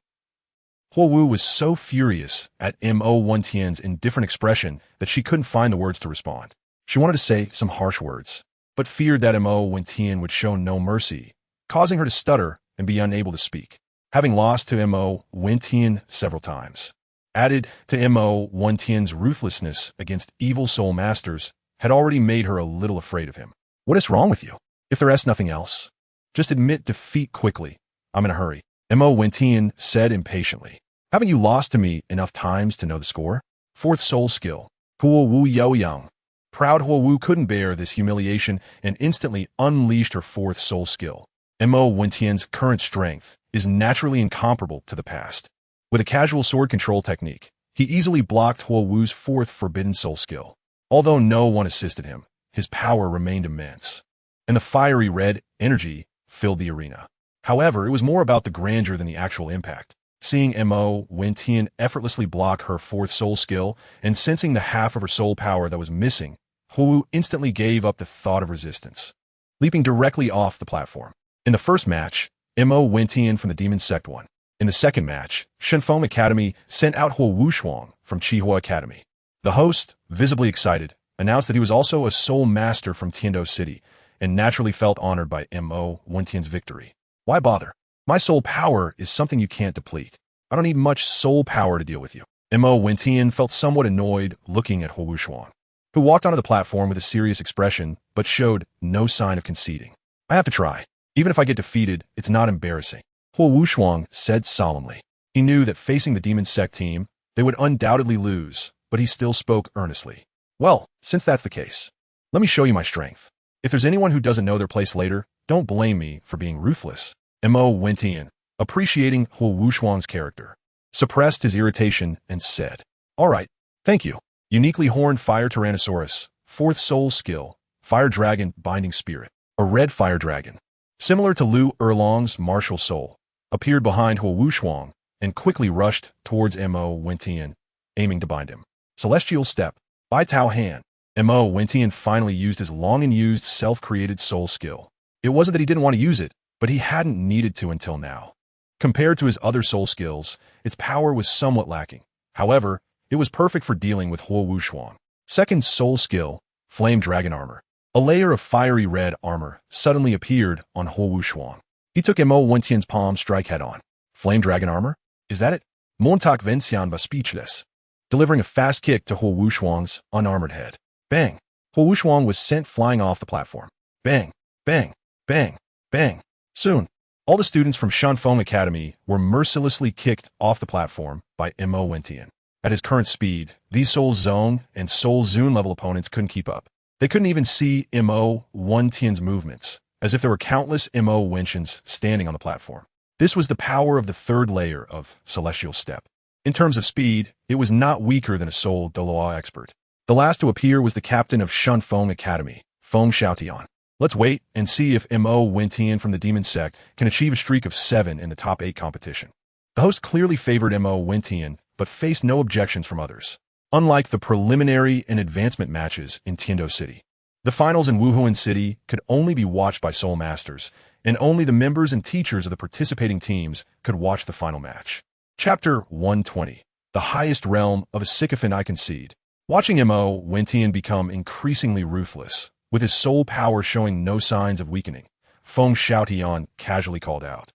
Wu was so furious at Mo Wentian's indifferent expression that she couldn't find the words to respond. She wanted to say some harsh words, but feared that Mo Wentian would show no mercy, causing her to stutter and be unable to speak. Having lost to Mo Wentian several times, added to Mo Wentian's ruthlessness against evil soul masters, had already made her a little afraid of him. What is wrong with you? If there is nothing else, just admit defeat quickly. I'm in a hurry, Mo Wentian said impatiently. Haven't you lost to me enough times to know the score? 4th soul skill. Huo Wu Yao Yang. Proud Huo Wu couldn't bear this humiliation and instantly unleashed her 4th soul skill. Mo Wentian's current strength is naturally incomparable to the past. With a casual sword control technique, he easily blocked Huo Wu's 4th forbidden soul skill. Although no one assisted him, his power remained immense. And the fiery red energy filled the arena. However, it was more about the grandeur than the actual impact. Seeing Mo Wentian effortlessly block her fourth soul skill and sensing the half of her soul power that was missing, Huowu instantly gave up the thought of resistance, leaping directly off the platform. In the first match, Mo Wentian from the Demon Sect won. In the second match, Shenfeng Academy sent out Huo Wushuang from Qihua Academy. The host, visibly excited, announced that he was also a soul master from Tiando City and naturally felt honored by Mo Wentian's victory. Why bother? My soul power is something you can't deplete. I don't need much soul power to deal with you. Mo Wentian felt somewhat annoyed looking at Huo Wushuang, who walked onto the platform with a serious expression but showed no sign of conceding. I have to try. Even if I get defeated, it's not embarrassing, Huo Wushuang said solemnly. He knew that facing the Demon Sect team, they would undoubtedly lose, but he still spoke earnestly. Well, since that's the case, let me show you my strength. If there's anyone who doesn't know their place later, don't blame me for being ruthless. Mo Wentian, appreciating Huo Wushuang's character, suppressed his irritation and said, All right, thank you. Uniquely horned fire Tyrannosaurus, fourth soul skill, fire dragon binding spirit, a red fire dragon, similar to Liu Erlong's MartialSoul, appeared behind Huo Wushuang and quickly rushed towards Mo Wentian, aiming to bind him. Celestial Step, by Tao Han. Mo Wentian finally used his long-and-used self-created soul skill. It wasn't that he didn't want to use it, but he hadn't needed to until now. Compared to his other soul skills, its power was somewhat lacking. However, it was perfect for dealing with Huo Wushuang. Second soul skill, Flame Dragon Armor. A layer of fiery red armor suddenly appeared on Huo Wushuang. He took Mo Wentian's palm strike head-on. Flame Dragon Armor? Is that it? Montauk Vencian was speechless, delivering a fast kick to Huo Wushuang's unarmored head. Bang! Huo Wushuang was sent flying off the platform. Bang! Bang! Bang! Bang! Soon, all the students from Shenfeng Academy were mercilessly kicked off the platform by Mo Wentian. At his current speed, these Soul Zone and Soul Zune level opponents couldn't keep up. They couldn't even see Mo Wentian's movements, as if there were countless Mo Wentians standing on the platform. This was the power of the third layer of Celestial Step. In terms of speed, it was not weaker than a Soul Douluo expert. The last to appear was the captain of Shenfeng Academy, Feng Xiaotian. Let's wait and see if Mo Wentian from the Demon Sect can achieve a streak of 7 in the top 8 competition. The host clearly favored Mo Wentian, but faced no objections from others. Unlike the preliminary and advancement matches in Tiando City, the finals in Wuhuan City could only be watched by Soul Masters, and only the members and teachers of the participating teams could watch the final match. Chapter 120. The highest realm of a sycophant I concede. Watching Mo Wentian become increasingly ruthless, with his soul power showing no signs of weakening, Feng Xiaotian casually called out.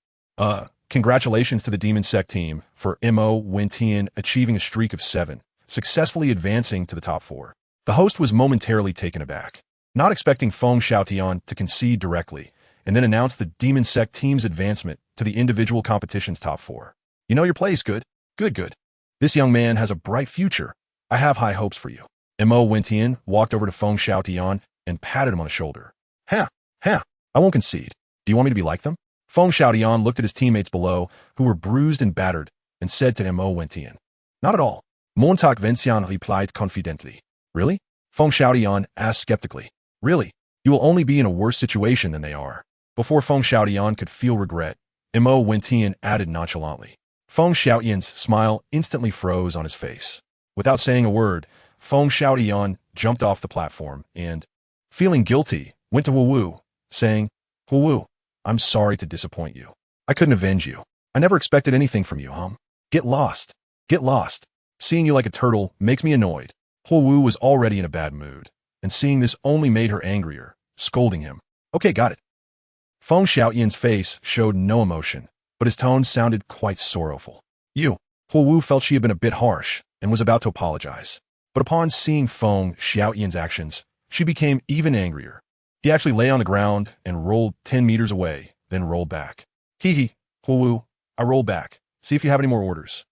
Congratulations to the Demon Sect team for Mo Wentian achieving a streak of 7, successfully advancing to the top 4. The host was momentarily taken aback, not expecting Feng Xiaotian to concede directly, and then announce the Demon Sect team's advancement to the individual competition's top 4. You know your place, good. Good. This young man has a bright future. I have high hopes for you. Mo Wentian walked over to Feng Xiaotian and patted him on the shoulder. Ha! I won't concede. Do you want me to be like them? Feng Xiaotian looked at his teammates below, who were bruised and battered, and said to Mo Wentian, Not at all. Montauk Vencian replied confidently. Really? Feng Xiaotian asked skeptically. Really? You will only be in a worse situation than they are. Before Feng Xiaotian could feel regret, Mo Wentian added nonchalantly. Feng Xiaotian's smile instantly froze on his face. Without saying a word, Feng Xiaotian jumped off the platform and, feeling guilty, went to Huowu, saying, Huowu, I'm sorry to disappoint you. I couldn't avenge you. I never expected anything from you, Get lost. Seeing you like a turtle makes me annoyed. Huowu was already in a bad mood, and seeing this only made her angrier, scolding him. Okay, got it. Feng Xiaotian's face showed no emotion, but his tone sounded quite sorrowful. Huowu felt she had been a bit harsh, and was about to apologize. But upon seeing Feng Xiaotian's actions, she became even angrier. He actually lay on the ground and rolled 10 meters away, then rolled back. Huowu, I roll back. See if you have any more orders.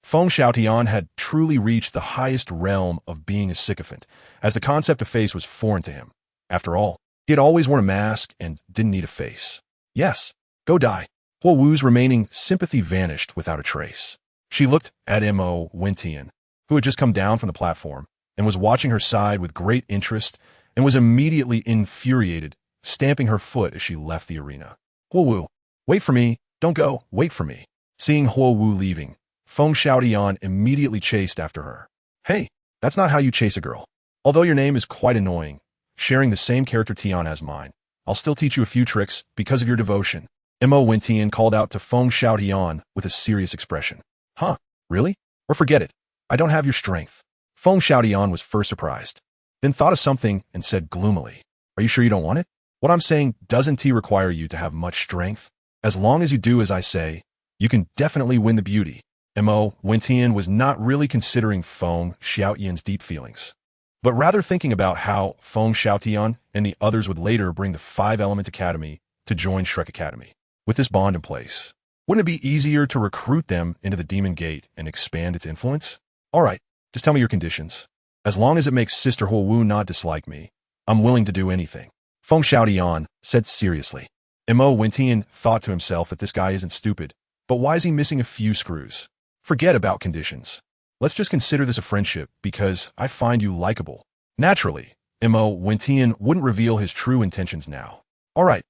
Feng Xiaotian had truly reached the highest realm of being a sycophant, as the concept of face was foreign to him. After all, he had always worn a mask and didn't need a face. Yes, go die. Huowu's remaining sympathy vanished without a trace. She looked at Mo Wentian, who had just come down from the platform, and was watching her side with great interest, and was immediately infuriated, stamping her foot as she left the arena. Huo Wu, wait for me, don't go, wait for me. Seeing Huo Wu leaving, Feng Xiaotian immediately chased after her. Hey, that's not how you chase a girl. Although your name is quite annoying, sharing the same character Tian as mine, I'll still teach you a few tricks because of your devotion. Mo Wentian called out to Feng Xiaotian with a serious expression. Huh, really? Or forget it, I don't have your strength. Feng Xiaotian was first surprised, then thought of something and said gloomily, are you sure you don't want it? What I'm saying doesn't require you to have much strength. As long as you do as I say, you can definitely win the beauty. Mo Wentian was not really considering Feng Xiaotian's deep feelings, but rather thinking about how Feng Xiaotian and the others would later bring the 5-Element Academy to join Shrek Academy. With this bond in place, wouldn't it be easier to recruit them into the Demon Gate and expand its influence? All right, just tell me your conditions. As long as it makes Sister Huo Wu not dislike me, I'm willing to do anything. Feng Xiaotian said seriously. Mo Wentian thought to himself that this guy isn't stupid, but why is he missing a few screws? Forget about conditions. Let's just consider this a friendship because I find you likable. Naturally, Mo Wentian wouldn't reveal his true intentions now. All right,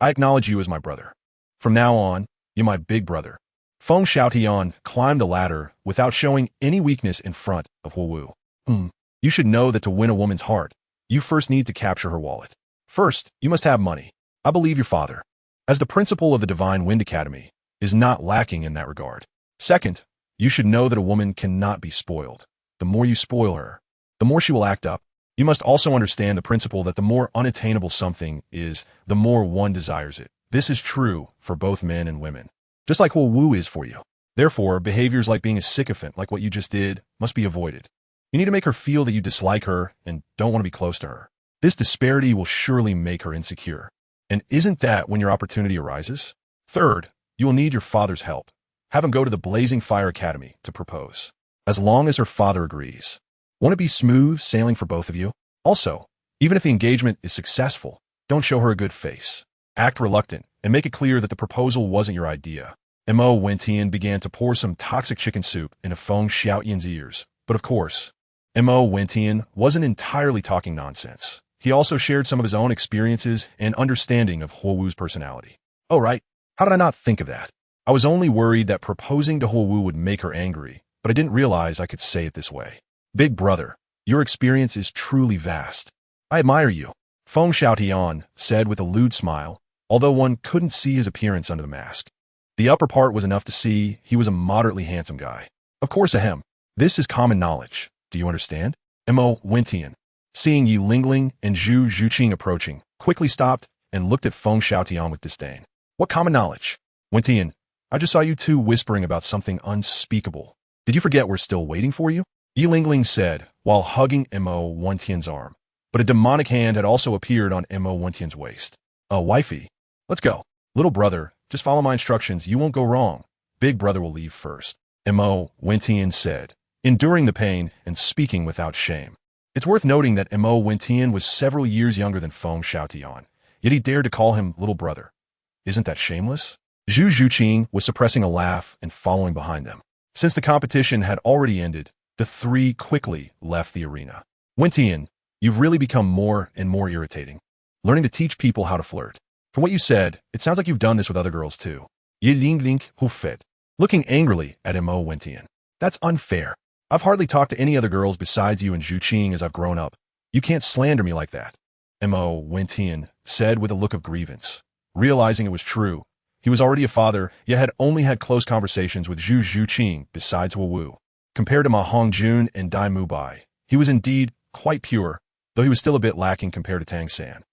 I acknowledge you as my brother. From now on, you're my big brother. Feng Xiaotian climbed the ladder without showing any weakness in front of Huo Wu. You should know that to win a woman's heart, you first need to capture her wallet. First, you must have money. I believe your father, as the principal of the Divine Wind Academy, is not lacking in that regard. Second, you should know that a woman cannot be spoiled. The more you spoil her, the more she will act up. You must also understand the principle that the more unattainable something is, the more one desires it. This is true for both men and women, just like Huo Wu is for you. Therefore, behaviors like being a sycophant, like what you just did, must be avoided. You need to make her feel that you dislike her and don't want to be close to her. This disparity will surely make her insecure. And isn't that when your opportunity arises? Third, you will need your father's help. Have him go to the Blazing Fire Academy to propose, as long as her father agrees. Won't it be smooth sailing for both of you? Also, even if the engagement is successful, don't show her a good face. Act reluctant and make it clear that the proposal wasn't your idea. Mo Wentian began to pour some toxic chicken soup into Feng Xiaotian's ears. But of course, Mo Wentian wasn't entirely talking nonsense. He also shared some of his own experiences and understanding of Huo Wu's personality. Oh right, how did I not think of that? I was only worried that proposing to Huo Wu would make her angry, but I didn't realize I could say it this way. Big brother, your experience is truly vast. I admire you, Feng Xiaotian said with a lewd smile, although one couldn't see his appearance under the mask. The upper part was enough to see he was a moderately handsome guy. Of course, ahem. This is common knowledge. Do you understand? Mo Wentian, seeing Yi Lingling and Zhu Zhuqing approaching, quickly stopped and looked at Feng Xiaotian with disdain. What common knowledge? Wentian, I just saw you two whispering about something unspeakable. Did you forget we're still waiting for you? Yi Lingling said, while hugging Mo Wentian's arm. But a demonic hand had also appeared on Mo Wentian's waist. Wifey, let's go. Little brother, just follow my instructions, you won't go wrong. Big brother will leave first. Mo Wentian said, enduring the pain and speaking without shame. It's worth noting that Mo Wentian was several years younger than Feng Xiaotian, yet he dared to call him little brother. Isn't that shameless? Zhu Zhuqing was suppressing a laugh and following behind them. Since the competition had already ended, the three quickly left the arena. Wentian, you've really become more and more irritating. Learning to teach people how to flirt. From what you said, it sounds like you've done this with other girls too. Yi Lingling Hufet, looking angrily at Mo Wentian. That's unfair. I've hardly talked to any other girls besides you and Zhuqing as I've grown up. You can't slander me like that. Mo Wentian said with a look of grievance. Realizing it was true, he was already a father, yet had only had close conversations with Zhu Zhuqing besides Huo Wu. Compared to Ma Hongjun and Dai Mubai, he was indeed quite pure, though he was still a bit lacking compared to Tang San.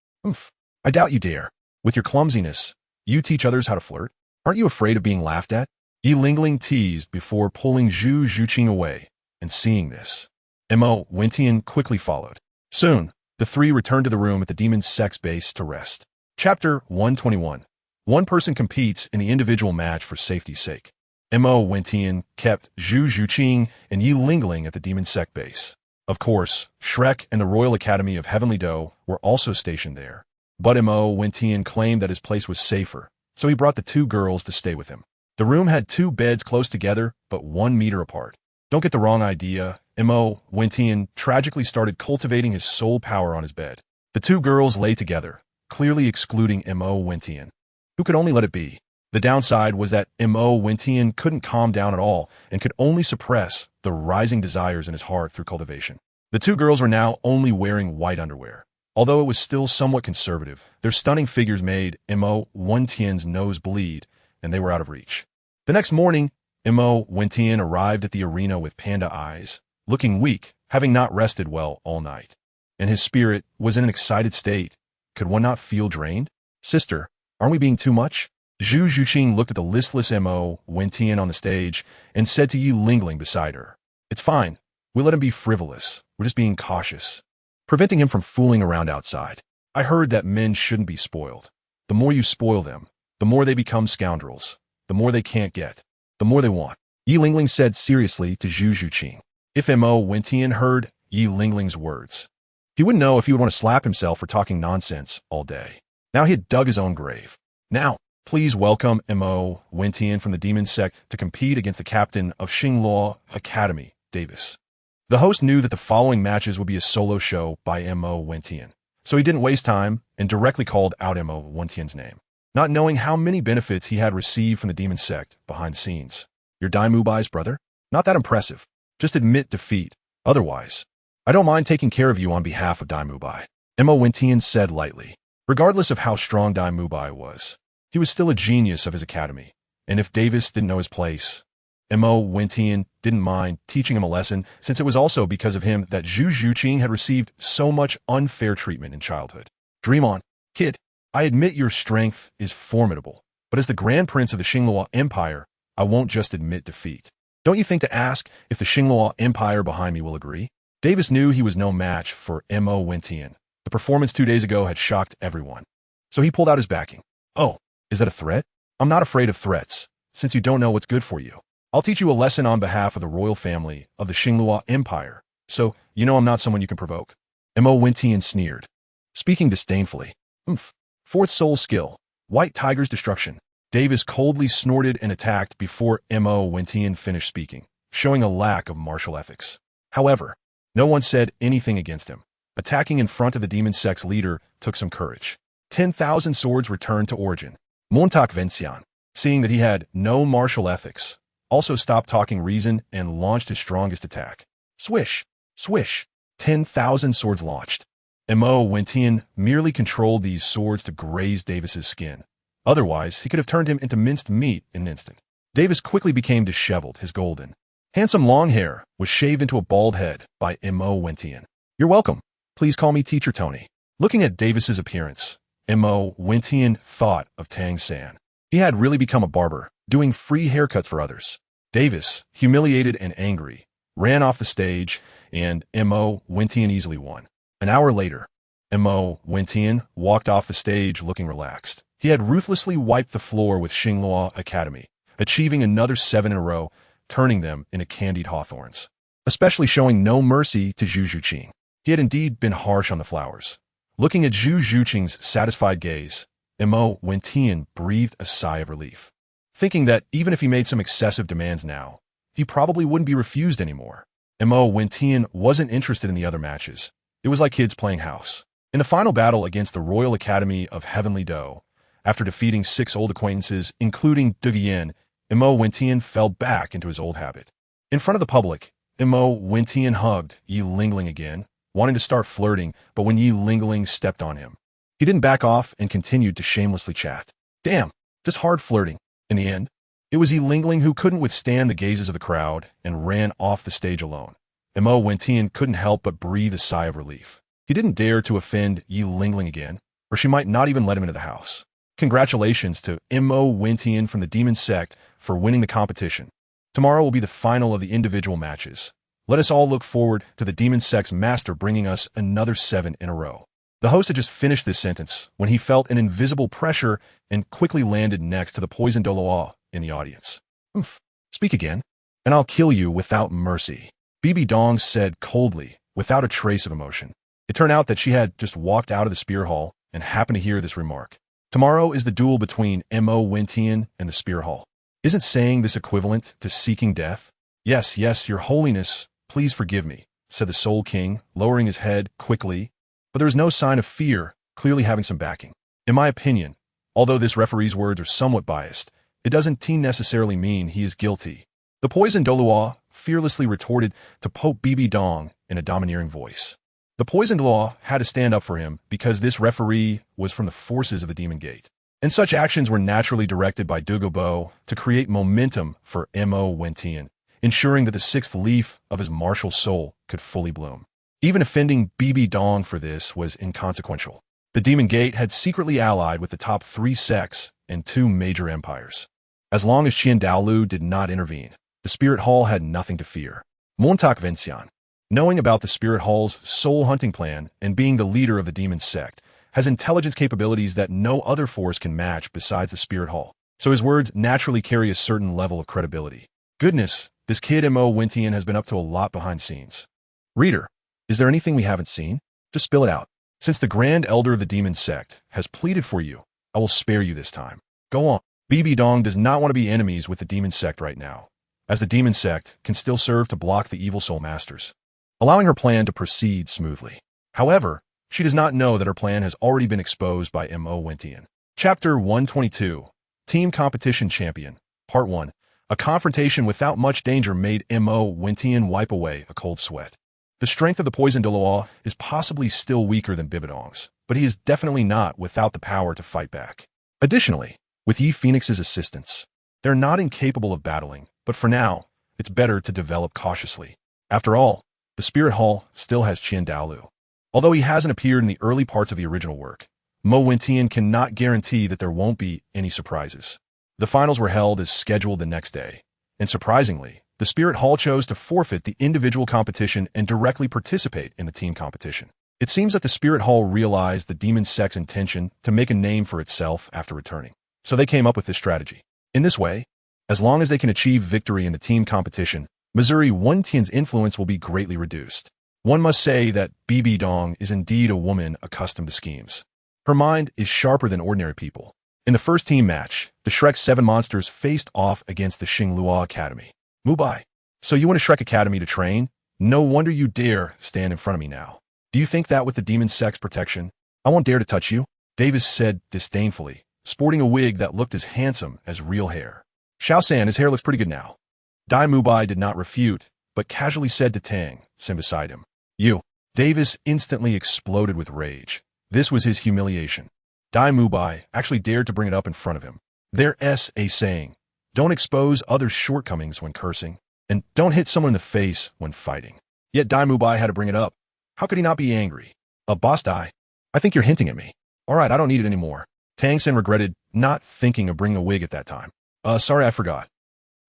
I doubt you dare. With your clumsiness, you teach others how to flirt? Aren't you afraid of being laughed at? Yi Lingling teased before pulling Zhu Zhuqing away, and seeing this, Mo Wentian quickly followed. Soon, the three returned to the room at the demon's sex base to rest. Chapter 121. One person competes in the individual match for safety's sake. Mo Wentian kept Zhu Zhuqing and Yi Lingling at the demon's sec base. Of course, Shrek and the Royal Academy of Heavenly Do were also stationed there. But Mo Wentian claimed that his place was safer, so he brought the two girls to stay with him. The room had two beds close together, but 1 meter apart. Don't get the wrong idea, Mo Wentian tragically started cultivating his soul power on his bed. The two girls lay together, clearly excluding Mo Wentian. who could only let it be. The downside was that Mo Wentian couldn't calm down at all and could only suppress the rising desires in his heart through cultivation. The two girls were now only wearing white underwear. Although it was still somewhat conservative, their stunning figures made Mo Wentian's nose bleed, and they were out of reach. The next morning, Mo Wentian arrived at the arena with panda eyes, looking weak, having not rested well all night. And his spirit was in an excited state. Could one not feel drained? Sister, aren't we being too much? Zhu Zhuqing looked at the listless Mo Wentian on the stage and said to Yi Lingling beside her, "It's fine. We let him be frivolous. We're just being cautious, preventing him from fooling around outside. I heard that men shouldn't be spoiled. The more you spoil them, the more they become scoundrels. The more they can't get, the more they want." Yi Lingling said seriously to Zhu Zhuqing. If Mo Wentian heard Yi Lingling's words, he wouldn't know if he would want to slap himself for talking nonsense all day. Now he had dug his own grave. Now, please welcome Mo Wentian from the Demon Sect to compete against the captain of Xingluo Academy, Davis. The host knew that the following matches would be a solo show by Mo Wentian, so he didn't waste time and directly called out Mo Wentian's name, not knowing how many benefits he had received from the Demon Sect behind the scenes. "You're Dai Mubai's brother? Not that impressive. Just admit defeat. Otherwise, I don't mind taking care of you on behalf of Dai Mubai," Mo Wentian said lightly. Regardless of how strong Dai Mubai was, he was still a genius of his academy, and if Davis didn't know his place, Mo Wentian didn't mind teaching him a lesson, since it was also because of him that Zhu Zhuqing had received so much unfair treatment in childhood. "Dream on, kid. I admit your strength is formidable, but as the Grand Prince of the Xingluo Empire, I won't just admit defeat. Don't you think to ask if the Xingluo Empire behind me will agree?" Davis knew he was no match for Mo Wentian. The performance 2 days ago had shocked everyone, so he pulled out his backing. "Oh, is that a threat? I'm not afraid of threats, since you don't know what's good for you. I'll teach you a lesson on behalf of the royal family of the Xingluo Empire, so you know I'm not someone you can provoke." Mo Wentian sneered, speaking disdainfully. Fourth soul skill, White Tiger's Destruction." Davis coldly snorted and attacked before Mo Wentian finished speaking, showing a lack of martial ethics. However, no one said anything against him. Attacking in front of the Demon Sect's leader took some courage. 10,000 swords returned to origin. Montauk Vencian, seeing that he had no martial ethics, also stopped talking reason and launched his strongest attack. Swish, swish, 10,000 swords launched. Mo Wentian merely controlled these swords to graze Davis's skin. Otherwise, he could have turned him into minced meat in an instant. Davis quickly became disheveled, his golden, handsome long hair was shaved into a bald head by Mo Wentian. "You're welcome. Please call me Teacher Tony." Looking at Davis's appearance, Mo Wentian thought of Tang San. He had really become a barber, doing free haircuts for others. Davis, humiliated and angry, ran off the stage, and Mo Wentian easily won. An hour later, Mo Wentian walked off the stage looking relaxed. He had ruthlessly wiped the floor with Xingluo Academy, achieving another 7 in a row, turning them into candied hawthorns, especially showing no mercy to Zhu Zhuqing. He had indeed been harsh on the flowers. Looking at Zhu Zhuqing's satisfied gaze, Mo Wentian breathed a sigh of relief, thinking that even if he made some excessive demands now, he probably wouldn't be refused anymore. Mo Wentian wasn't interested in the other matches. It was like kids playing house. In the final battle against the Royal Academy of Heavenly Dough, after defeating 6 old acquaintances, including De Guillen, Mo Wentian fell back into his old habit. In front of the public, Mo Wentian hugged Yi Lingling again, wanting to start flirting, but when Yi Lingling stepped on him, he didn't back off and continued to shamelessly chat. Damn, just hard flirting. In the end, it was Yi Lingling who couldn't withstand the gazes of the crowd and ran off the stage alone. Mo Wentian couldn't help but breathe a sigh of relief. He didn't dare to offend Yi Lingling again, or she might not even let him into the house. Congratulations to Mo Wentian from the Demon Sect for winning the competition. Tomorrow will be the final of the individual matches. Let us all look forward to the Demon Sect's master bringing us another 7 in a row. The host had just finished this sentence when he felt an invisible pressure and quickly landed next to the poisoned Douluo in the audience. Speak again, and I'll kill you without mercy, Bibi Dong said coldly, without a trace of emotion. It turned out that she had just walked out of the spear hall and happened to hear this remark. Tomorrow is the duel between Mo Wentian and the spear hall. Isn't saying this equivalent to seeking death? Yes, yes, your holiness, please forgive me, said the Soul King, lowering his head quickly, but there was no sign of fear, clearly having some backing. In my opinion, Although this referee's words are somewhat biased, it doesn't necessarily mean he is guilty. The poisoned Douluo fearlessly retorted to Pope Bibi Dong in a domineering voice. The poisoned Douluo had to stand up for him because this referee was from the forces of the Demon Gate. And such actions were naturally directed by Douluo to create momentum for Mo Wentian, ensuring that the sixth leaf of his martial soul could fully bloom. Even offending Bibi Dong for this was inconsequential. The Demon Gate had secretly allied with the top 3 sects and 2 major empires. As long as Qian Douluo did not intervene, the Spirit Hall had nothing to fear. Montauk Vincian, knowing about the Spirit Hall's soul hunting plan and being the leader of the Demon Sect, has intelligence capabilities that no other force can match besides the Spirit Hall, so his words naturally carry a certain level of credibility. Goodness, this kid Mo Wentian has been up to a lot behind scenes. Reader, is there anything we haven't seen? Just spill it out. Since the Grand Elder of the Demon Sect has pleaded for you, I will spare you this time. Go on. Bibi Dong does not want to be enemies with the Demon Sect right now, as the Demon Sect can still serve to block the evil soul masters, allowing her plan to proceed smoothly. However, she does not know that her plan has already been exposed by Mo Wentian. Chapter 122, Team Competition Champion, Part 1. A confrontation without much danger made Mo Wentian wipe away a cold sweat. The strength of the poisoned Douluo is possibly still weaker than Bibidong's, but he is definitely not without the power to fight back. Additionally, with Yi Phoenix's assistance, they're not incapable of battling, but for now, it's better to develop cautiously. After all, the Spirit Hall still has Qian Douluo. Although he hasn't appeared in the early parts of the original work, Mo Wentian cannot guarantee that there won't be any surprises. The finals were held as scheduled the next day, and surprisingly, the Spirit Hall chose to forfeit the individual competition and directly participate in the team competition. It seems that the Spirit Hall realized the Demon Sect's intention to make a name for itself after returning, so they came up with this strategy. In this way, as long as they can achieve victory in the team competition, Missouri Wentian's influence will be greatly reduced. One must say that Bibi Dong is indeed a woman accustomed to schemes. Her mind is sharper than ordinary people. In the first team match, the Shrek 7 monsters faced off against the Xinglua Academy. Mubai, so you want a Shrek Academy to train? No wonder you dare stand in front of me now. Do you think that with the Demon Sect's protection, I won't dare to touch you? Davis said disdainfully, sporting a wig that looked as handsome as real hair. Xiao-san, his hair looks pretty good now. Dai Mubai did not refute, but casually said to Tang, sitting beside him. You. Davis instantly exploded with rage. This was his humiliation. Dai Mubai actually dared to bring it up in front of him. There's a saying, don't expose others' shortcomings when cursing, and don't hit someone in the face when fighting. Yet Dai Mubai had to bring it up. How could he not be angry? Boss Dai, I think you're hinting at me. All right, I don't need it anymore. Tang Sen regretted not thinking of bringing a wig at that time. Sorry, I forgot.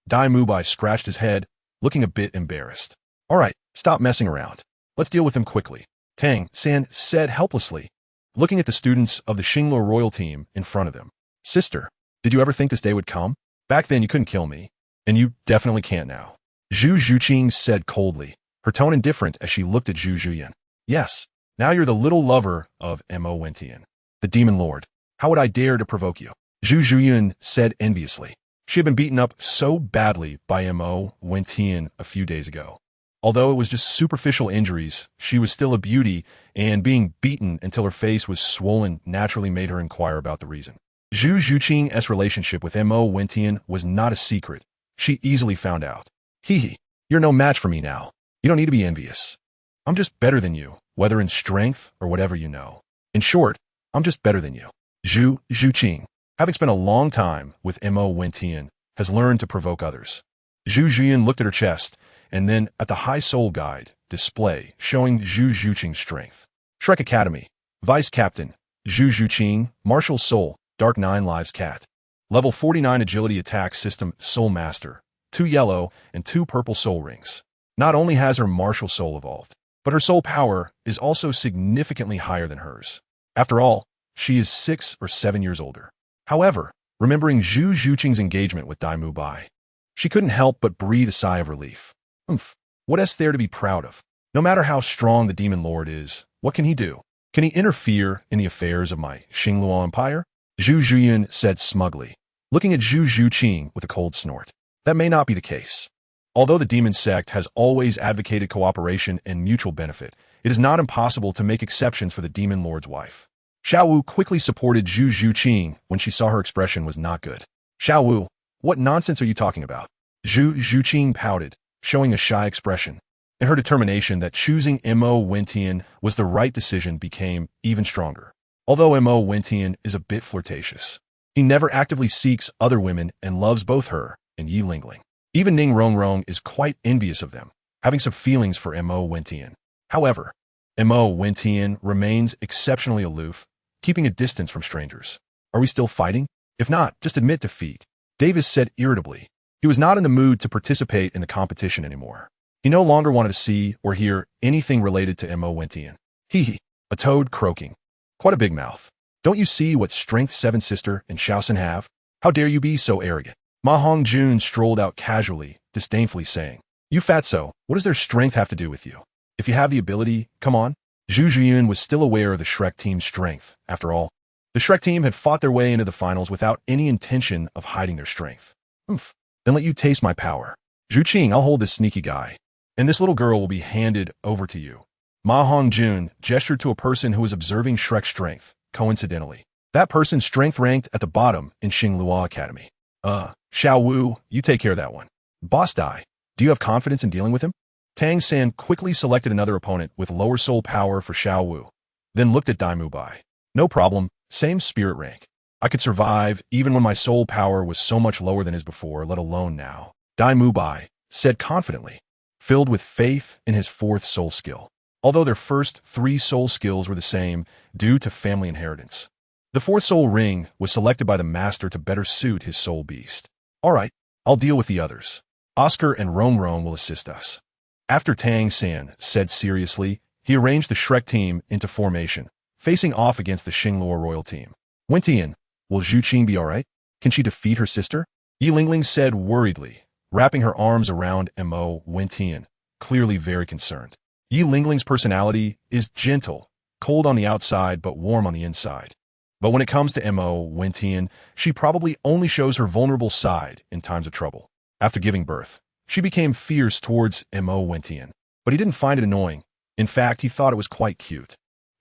Dai Mubai scratched his head, looking a bit embarrassed. All right, stop messing around. Let's deal with him quickly. Tang San said helplessly, looking at the students of the Xinglua royal team in front of them. Sister, did you ever think this day would come? Back then you couldn't kill me, and you definitely can't now. Zhu Zhuqing said coldly, her tone indifferent as she looked at Zhu Zhuyan. Yes, now you're the little lover of Mo Wentian, the demon lord. How would I dare to provoke you? Zhu Zhuyan said enviously. She had been beaten up so badly by Mo Wentian a few days ago. Although it was just superficial injuries, she was still a beauty, and being beaten until her face was swollen naturally made her inquire about the reason. Zhu Zhuqing's relationship with Mo Wentian was not a secret. She easily found out. Hee, you're no match for me now. You don't need to be envious. I'm just better than you, whether in strength or whatever you know. In short, I'm just better than you. Zhu Zhuqing, having spent a long time with Mo Wentian, has learned to provoke others. Zhu Zhuyan looked at her chest, and then at the High Soul Guide display showing Zhu Zhuqing's strength. Shrek Academy, Vice Captain, Zhu Zhuqing, MartialSoul, Dark 9 Lives Cat. Level 49 Agility Attack System Soul Master, 2 yellow and 2 purple soul rings. Not only has her martial soul evolved, but her soul power is also significantly higher than hers. After all, she is 6 or 7 years older. However, remembering Zhu Zhuqing's engagement with Dai Mubai, she couldn't help but breathe a sigh of relief. What is there to be proud of? No matter how strong the Demon Lord is, what can he do? Can he interfere in the affairs of my Xinglua Empire? Zhu Zhuyan said smugly, looking at Zhu Zhuqing with a cold snort. That may not be the case. Although the Demon Sect has always advocated cooperation and mutual benefit, it is not impossible to make exceptions for the Demon Lord's wife. Xiao Wu quickly supported Zhu Zhuqing when she saw her expression was not good. Xiao Wu, what nonsense are you talking about? Zhu Zhuqing pouted, showing a shy expression, and her determination that choosing Mo Wentian was the right decision became even stronger. Although Mo Wentian is a bit flirtatious, he never actively seeks other women and loves both her and Yi Lingling. Even Ning Rongrong is quite envious of them, having some feelings for Mo Wentian. However, Mo Wentian remains exceptionally aloof, keeping a distance from strangers. Are we still fighting? If not, just admit defeat, Davis said irritably. He was not in the mood to participate in the competition anymore. He no longer wanted to see or hear anything related to Mo Wentian. Hee, a toad croaking. Quite a big mouth. Don't you see what strength Seven Sister and Xiaosan have? How dare you be so arrogant? Ma Hongjun strolled out casually, disdainfully saying, You fatso, what does their strength have to do with you? If you have the ability, come on. Zhu Zhiyun was still aware of the Shrek team's strength. After all, the Shrek team had fought their way into the finals without any intention of hiding their strength. Then let you taste my power. Zhu Qing, I'll hold this sneaky guy, and this little girl will be handed over to you. Ma Hongjun gestured to a person who was observing Shrek's strength, coincidentally. That person's strength ranked at the bottom in Xinglua Academy. Xiao Wu, you take care of that one. Boss Dai, do you have confidence in dealing with him? Tang San quickly selected another opponent with lower soul power for Xiao Wu, then looked at Dai Mubai. No problem, same spirit rank. I could survive even when my soul power was so much lower than his before, let alone now. Dai Mubai said confidently, filled with faith in his fourth soul skill. Although their first 3 soul skills were the same due to family inheritance, the fourth soul ring was selected by the master to better suit his soul beast. All right, I'll deal with the others. Oscar and Rongrong will assist us. After Tang San said seriously, he arranged the Shrek team into formation, facing off against the Xinglua royal team. Wentian, will Zhu Qing be all right? Can she defeat her sister? Yi Lingling said worriedly, wrapping her arms around Mo Wentian, clearly very concerned. Yi Lingling's personality is gentle, cold on the outside but warm on the inside. But when it comes to Mo Wentian, she probably only shows her vulnerable side in times of trouble. After giving birth, she became fierce towards Mo Wentian, but he didn't find it annoying. In fact, he thought it was quite cute.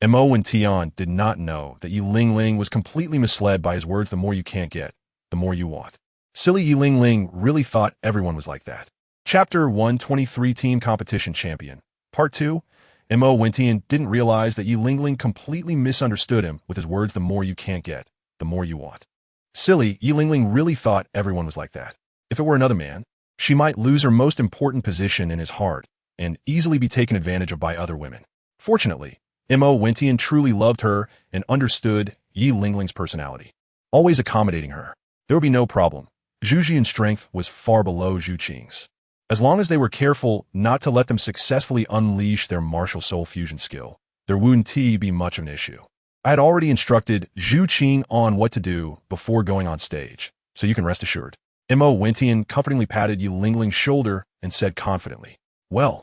Mo Wentian did not know that Yi Lingling was completely misled by his words, the more you can't get, the more you want. Silly Yi Lingling really thought everyone was like that. Chapter 123 Team Competition Champion. Part 2. Mo Wentian didn't realize that Yi Lingling completely misunderstood him with his words, the more you can't get, the more you want. Silly, Yi Lingling really thought everyone was like that. If it were another man, she might lose her most important position in his heart and easily be taken advantage of by other women. Fortunately, Mo Wentian truly loved her and understood Yi Lingling's personality, always accommodating her. There would be no problem. Zhu Jian's strength was far below Zhu Qing's. As long as they were careful not to let them successfully unleash their martial soul fusion skill, there wouldn't be much of an issue. I had already instructed Zhu Qing on what to do before going on stage, so you can rest assured. Mo Wentian comfortingly patted Yi Lingling's shoulder and said confidently, Well,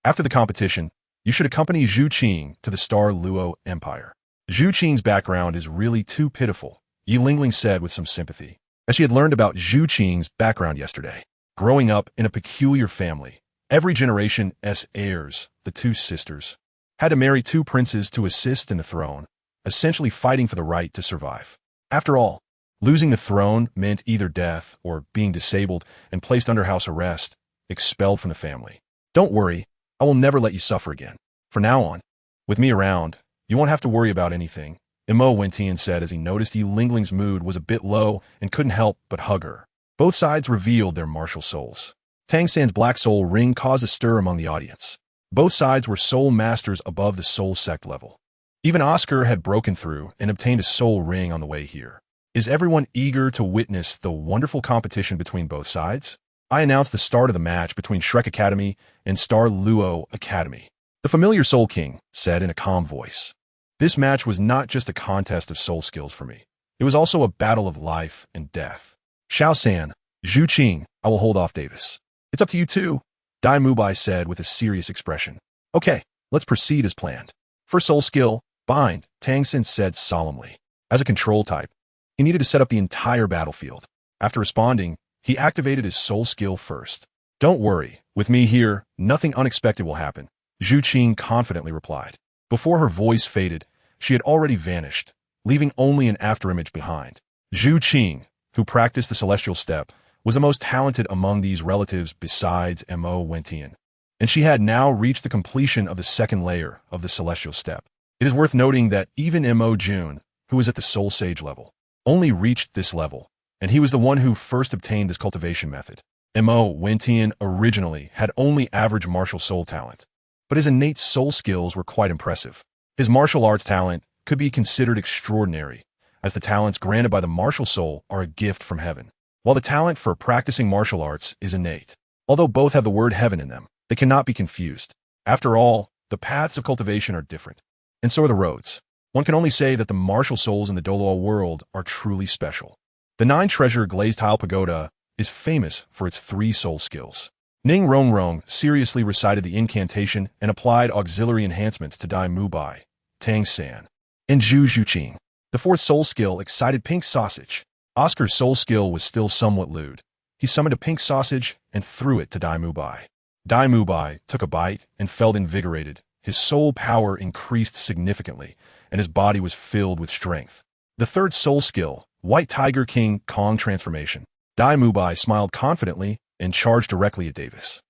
after the competition, you should accompany Zhu Qing to the Star Luo Empire. Zhu Qing's background is really too pitiful, Yi Lingling said with some sympathy, as she had learned about Zhu Qing's background yesterday. Growing up in a peculiar family, every generation's heirs, the 2 sisters, had to marry 2 princes to assist in the throne, essentially fighting for the right to survive. After all, losing the throne meant either death or being disabled and placed under house arrest, expelled from the family. Don't worry, I will never let you suffer again. From now on, with me around, you won't have to worry about anything, Mo Wentian said as he noticed Yi Lingling's mood was a bit low and couldn't help but hug her. Both sides revealed their martial souls. Tang San's black soul ring caused a stir among the audience. Both sides were soul masters above the soul sect level. Even Oscar had broken through and obtained a soul ring on the way here. Is everyone eager to witness the wonderful competition between both sides? I announced the start of the match between Shrek Academy and Star Luo Academy. The familiar Soul King said in a calm voice. This match was not just a contest of soul skills for me. It was also a battle of life and death. Xiao San, Zhu Qing, I will hold off Davis. It's up to you too, Dai Mubai said with a serious expression. Okay, let's proceed as planned. For soul skill, bind, Tang San said solemnly. As a control type, he needed to set up the entire battlefield. After responding, he activated his soul skill first. Don't worry, with me here, nothing unexpected will happen, Zhu Qing confidently replied. Before her voice faded, she had already vanished, leaving only an afterimage behind. Zhu Qing, who practiced the celestial step, was the most talented among these relatives besides Mo Wentian, and she had now reached the completion of the second layer of the celestial step. It is worth noting that even Mo Jun, who was at the Soul Sage level, only reached this level, and he was the one who first obtained this cultivation method. Mo Wentian originally had only average martial soul talent, but his innate soul skills were quite impressive. His martial arts talent could be considered extraordinary, as the talents granted by the martial soul are a gift from heaven, while the talent for practicing martial arts is innate. Although both have the word heaven in them, they cannot be confused. After all, the paths of cultivation are different, and so are the roads. One can only say that the martial souls in the Douluo world are truly special. The 9-treasure glazed tile pagoda is famous for its 3 soul skills. Ning Rongrong seriously recited the incantation and applied auxiliary enhancements to Dai Mubai, Tang San, and Zhu Zhuqing. The 4th soul skill excited Pink Sausage. Oscar's soul skill was still somewhat lewd. He summoned a pink sausage and threw it to Dai Mubai. Dai Mubai took a bite and felt invigorated. His soul power increased significantly, and his body was filled with strength. The 3rd soul skill, White Tiger King Kong Transformation. Dai Mubai smiled confidently and charged directly at Davis.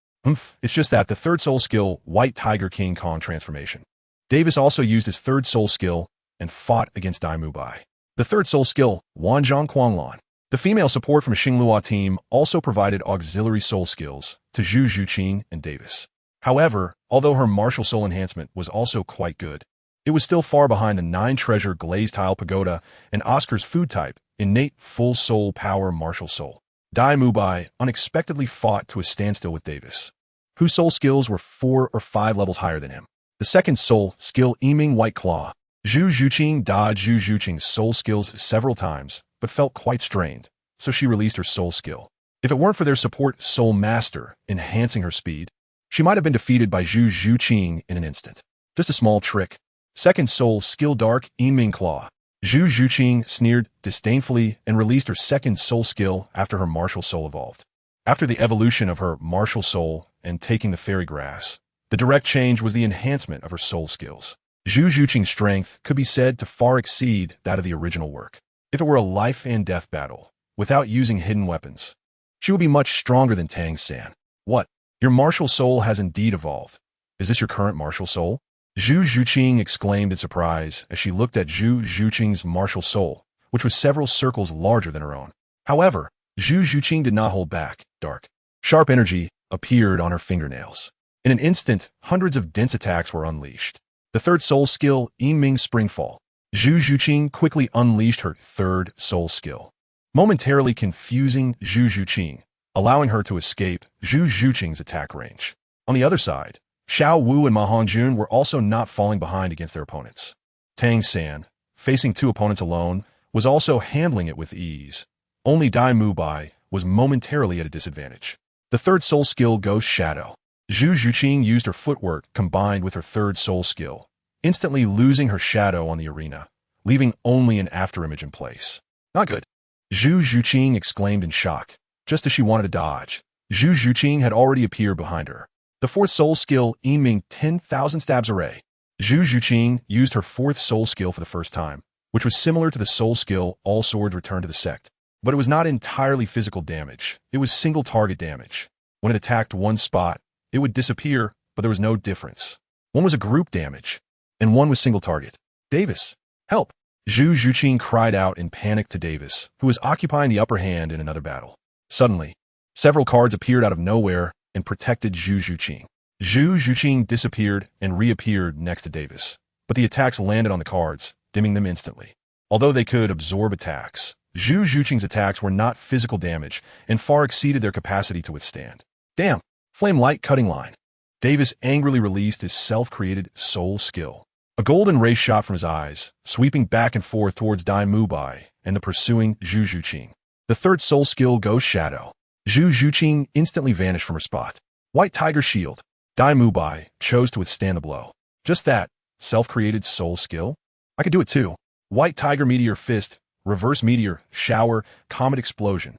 It's just that the 3rd soul skill, White Tiger King Kong Transformation. Davis also used his 3rd soul skill and fought against Dai Mubai. The 3rd soul skill, Wanzhong Quanglan. The female support from Xinglua team also provided auxiliary soul skills to Zhu Zhuqing and Davis. However, although her martial soul enhancement was also quite good, it was still far behind the 9-treasure glazed tile pagoda and Oscar's food type, innate full soul power martial soul. Dai Mubai unexpectedly fought to a standstill with Davis, whose soul skills were 4 or 5 levels higher than him. The 2nd soul skill, Yiming White Claw. Zhu Zhuqing dodged Zhu Zhuqing's soul skills several times, but felt quite strained, so she released her soul skill. If it weren't for their support Soul Master enhancing her speed, she might have been defeated by Zhu Zhuqing in an instant. Just a small trick. 2nd soul skill, Dark Yiming Claw. Zhu Zhuqing sneered disdainfully and released her 2nd soul skill after her martial soul evolved. After the evolution of her martial soul and taking the fairy grass, the direct change was the enhancement of her soul skills. Zhu Zhuqing's strength could be said to far exceed that of the original work. If it were a life and death battle, without using hidden weapons, she would be much stronger than Tang San. What? Your martial soul has indeed evolved. Is this your current martial soul? Zhu Zhuqing exclaimed in surprise as she looked at Zhu Zhuqing's martial soul, which was several circles larger than her own. However, Zhu Zhuqing did not hold back. Dark, sharp energy appeared on her fingernails. In an instant, hundreds of dense attacks were unleashed. The 3rd soul skill, Yiming Springfall. Zhu Zhuqing quickly unleashed her 3rd soul skill, momentarily confusing Zhu Zhuqing, allowing her to escape Zhu Zhuqing's attack range. On the other side, Xiao Wu and Ma Hongjun were also not falling behind against their opponents. Tang San, facing 2 opponents alone, was also handling it with ease. Only Dai Mubai was momentarily at a disadvantage. The 3rd soul skill, Ghost Shadow. Zhu Zhuqing used her footwork combined with her 3rd soul skill, instantly losing her shadow on the arena, leaving only an afterimage in place. Not good. Zhu Zhuqing exclaimed in shock. Just as she wanted to dodge, Zhu Zhuqing had already appeared behind her. The 4th soul skill, Yiming 10,000 Stabs Array. Zhu Zhuqing used her 4th soul skill for the first time, which was similar to the soul skill All Swords Return to the Sect. But it was not entirely physical damage. It was single target damage. When it attacked one spot, it would disappear, but there was no difference. One was a group damage, and one was single target. Davis, help! Zhu Zhuqing cried out in panic to Davis, who was occupying the upper hand in another battle. Suddenly, several cards appeared out of nowhere and protected Zhu Zhuqing. Zhu Zhuqing disappeared and reappeared next to Davis, but the attacks landed on the cards, dimming them instantly. Although they could absorb attacks, Zhu Zhuqing's attacks were not physical damage and far exceeded their capacity to withstand. Damn! Flame Light Cutting Line. Davis angrily released his self-created soul skill. A golden ray shot from his eyes, sweeping back and forth towards Dai Mubai and the pursuing Zhu Zhuqing. The 3rd soul skill, Ghost Shadow. Zhu Zhuqing instantly vanished from her spot. White Tiger Shield. Dai Mubai chose to withstand the blow. Just that, self-created soul skill? I could do it too. White Tiger Meteor Fist, Reverse Meteor, Shower, Comet Explosion.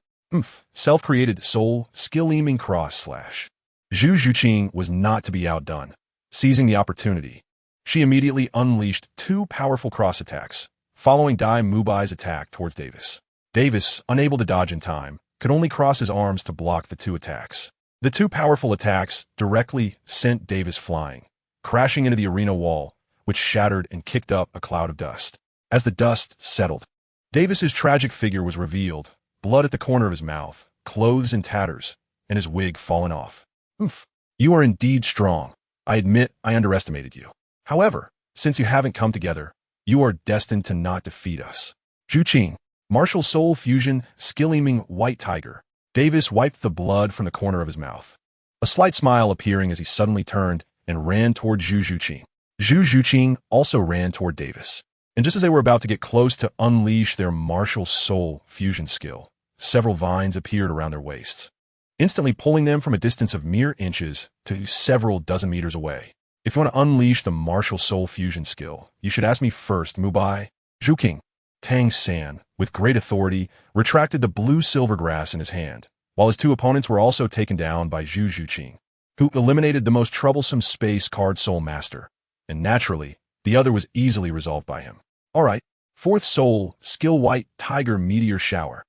Self-created soul skill, Aiming Cross Slash. Zhu Zhuqing was not to be outdone. Seizing the opportunity, she immediately unleashed 2 powerful cross attacks, following Dai Mubai's attack towards Davis. Davis, unable to dodge in time, could only cross his arms to block the two attacks. The two powerful attacks directly sent Davis flying, crashing into the arena wall, which shattered and kicked up a cloud of dust. As the dust settled, Davis's tragic figure was revealed, blood at the corner of his mouth, clothes in tatters, and his wig fallen off. Oof. You are indeed strong. I admit I underestimated you. However, since you haven't come together, you are destined to not defeat us. Zhu Qing, MartialSoul fusion, skill-aiming white tiger. Davis wiped the blood from the corner of his mouth, a slight smile appearing as he suddenly turned and ran toward Zhu Qing. Zhu Qing also ran toward Davis, and just as they were about to get close to unleash their MartialSoul fusion skill, several vines appeared around their waists, instantly pulling them from a distance of mere inches to several dozen meters away. If you want to unleash the MartialSoul fusion skill, you should ask me first, Mubai. Zhu Qing. Tang San, with great authority, retracted the blue silver grass in his hand, while his two opponents were also taken down by Zhu Qing, who eliminated the most troublesome space card soul master, and naturally, the other was easily resolved by him. Alright, fourth soul, skill white tiger meteor shower.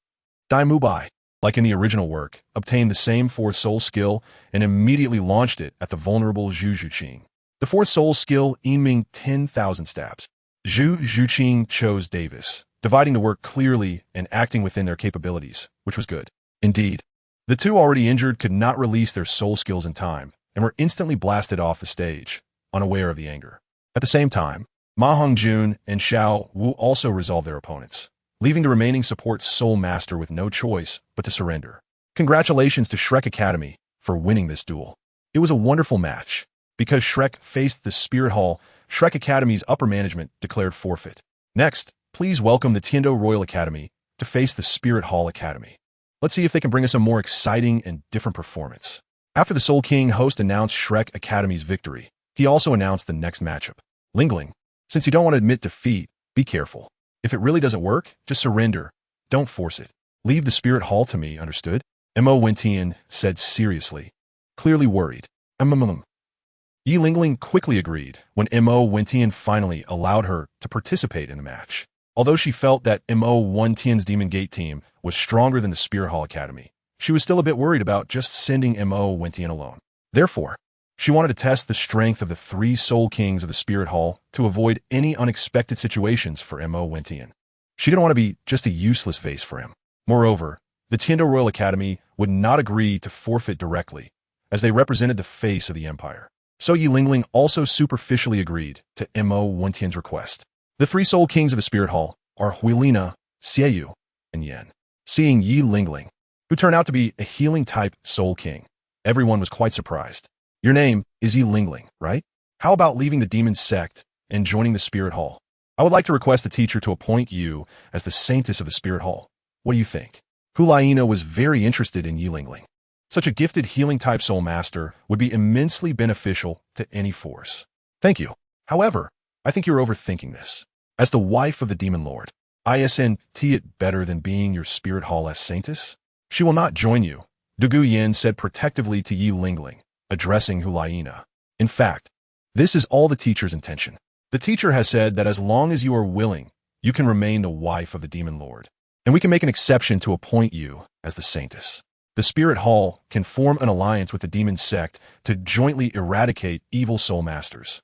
Dai Mubai, like in the original work, obtained the same fourth soul skill and immediately launched it at the vulnerable Zhu Qing. The fourth soul skill aiming 10,000 stabs. Zhu Qing chose Davis, dividing the work clearly and acting within their capabilities, which was good. Indeed, the two already injured could not release their soul skills in time and were instantly blasted off the stage, unaware of the anger. At the same time, Ma Hongjun and Xiao Wu also resolved their opponents, leaving the remaining support soul master with no choice but to surrender. Congratulations to Shrek Academy for winning this duel. It was a wonderful match. Because Shrek faced the Spirit Hall, Shrek Academy's upper management declared forfeit. Next, please welcome the Tiendo Royal Academy to face the Spirit Hall Academy. Let's see if they can bring us a more exciting and different performance. After the Soul King host announced Shrek Academy's victory, he also announced the next matchup. Lingling, since you don't want to admit defeat, be careful. If it really doesn't work, just surrender. Don't force it. Leave the Spirit Hall to me, understood? Mo Wentian said seriously, clearly worried. Yi Lingling quickly agreed when Mo Wentian finally allowed her to participate in the match. Although she felt that Mo Wentian's Demon Gate team was stronger than the Spirit Hall Academy, she was still a bit worried about just sending Mo Wentian alone. Therefore, she wanted to test the strength of the three Soul Kings of the Spirit Hall to avoid any unexpected situations for Mo Wentian. She didn't want to be just a useless vase for him. Moreover, the Tiendo Royal Academy would not agree to forfeit directly, as they represented the face of the Empire. So Yi Lingling also superficially agreed to Mo Wentian's request. The three Soul Kings of the Spirit Hall are Huilina, Xieyu, and Yan. Seeing Yi Lingling, who turned out to be a healing-type Soul King, everyone was quite surprised. Your name is Yi Lingling, right? How about leaving the demon sect and joining the Spirit Hall? I would like to request the teacher to appoint you as the Saintess of the Spirit Hall. What do you think? Huilina was very interested in Yi Lingling. Such a gifted healing-type soul master would be immensely beneficial to any force. Thank you. However, I think you're overthinking this. As the wife of the Demon Lord, isn't it better than being your Spirit Hall as Saintess? She will not join you, Dugu Yin said protectively to Yi Lingling, addressing Huilina. In fact, this is all the teacher's intention. The teacher has said that as long as you are willing, you can remain the wife of the Demon Lord, and we can make an exception to appoint you as the Saintess. The Spirit Hall can form an alliance with the demon sect to jointly eradicate evil soul masters.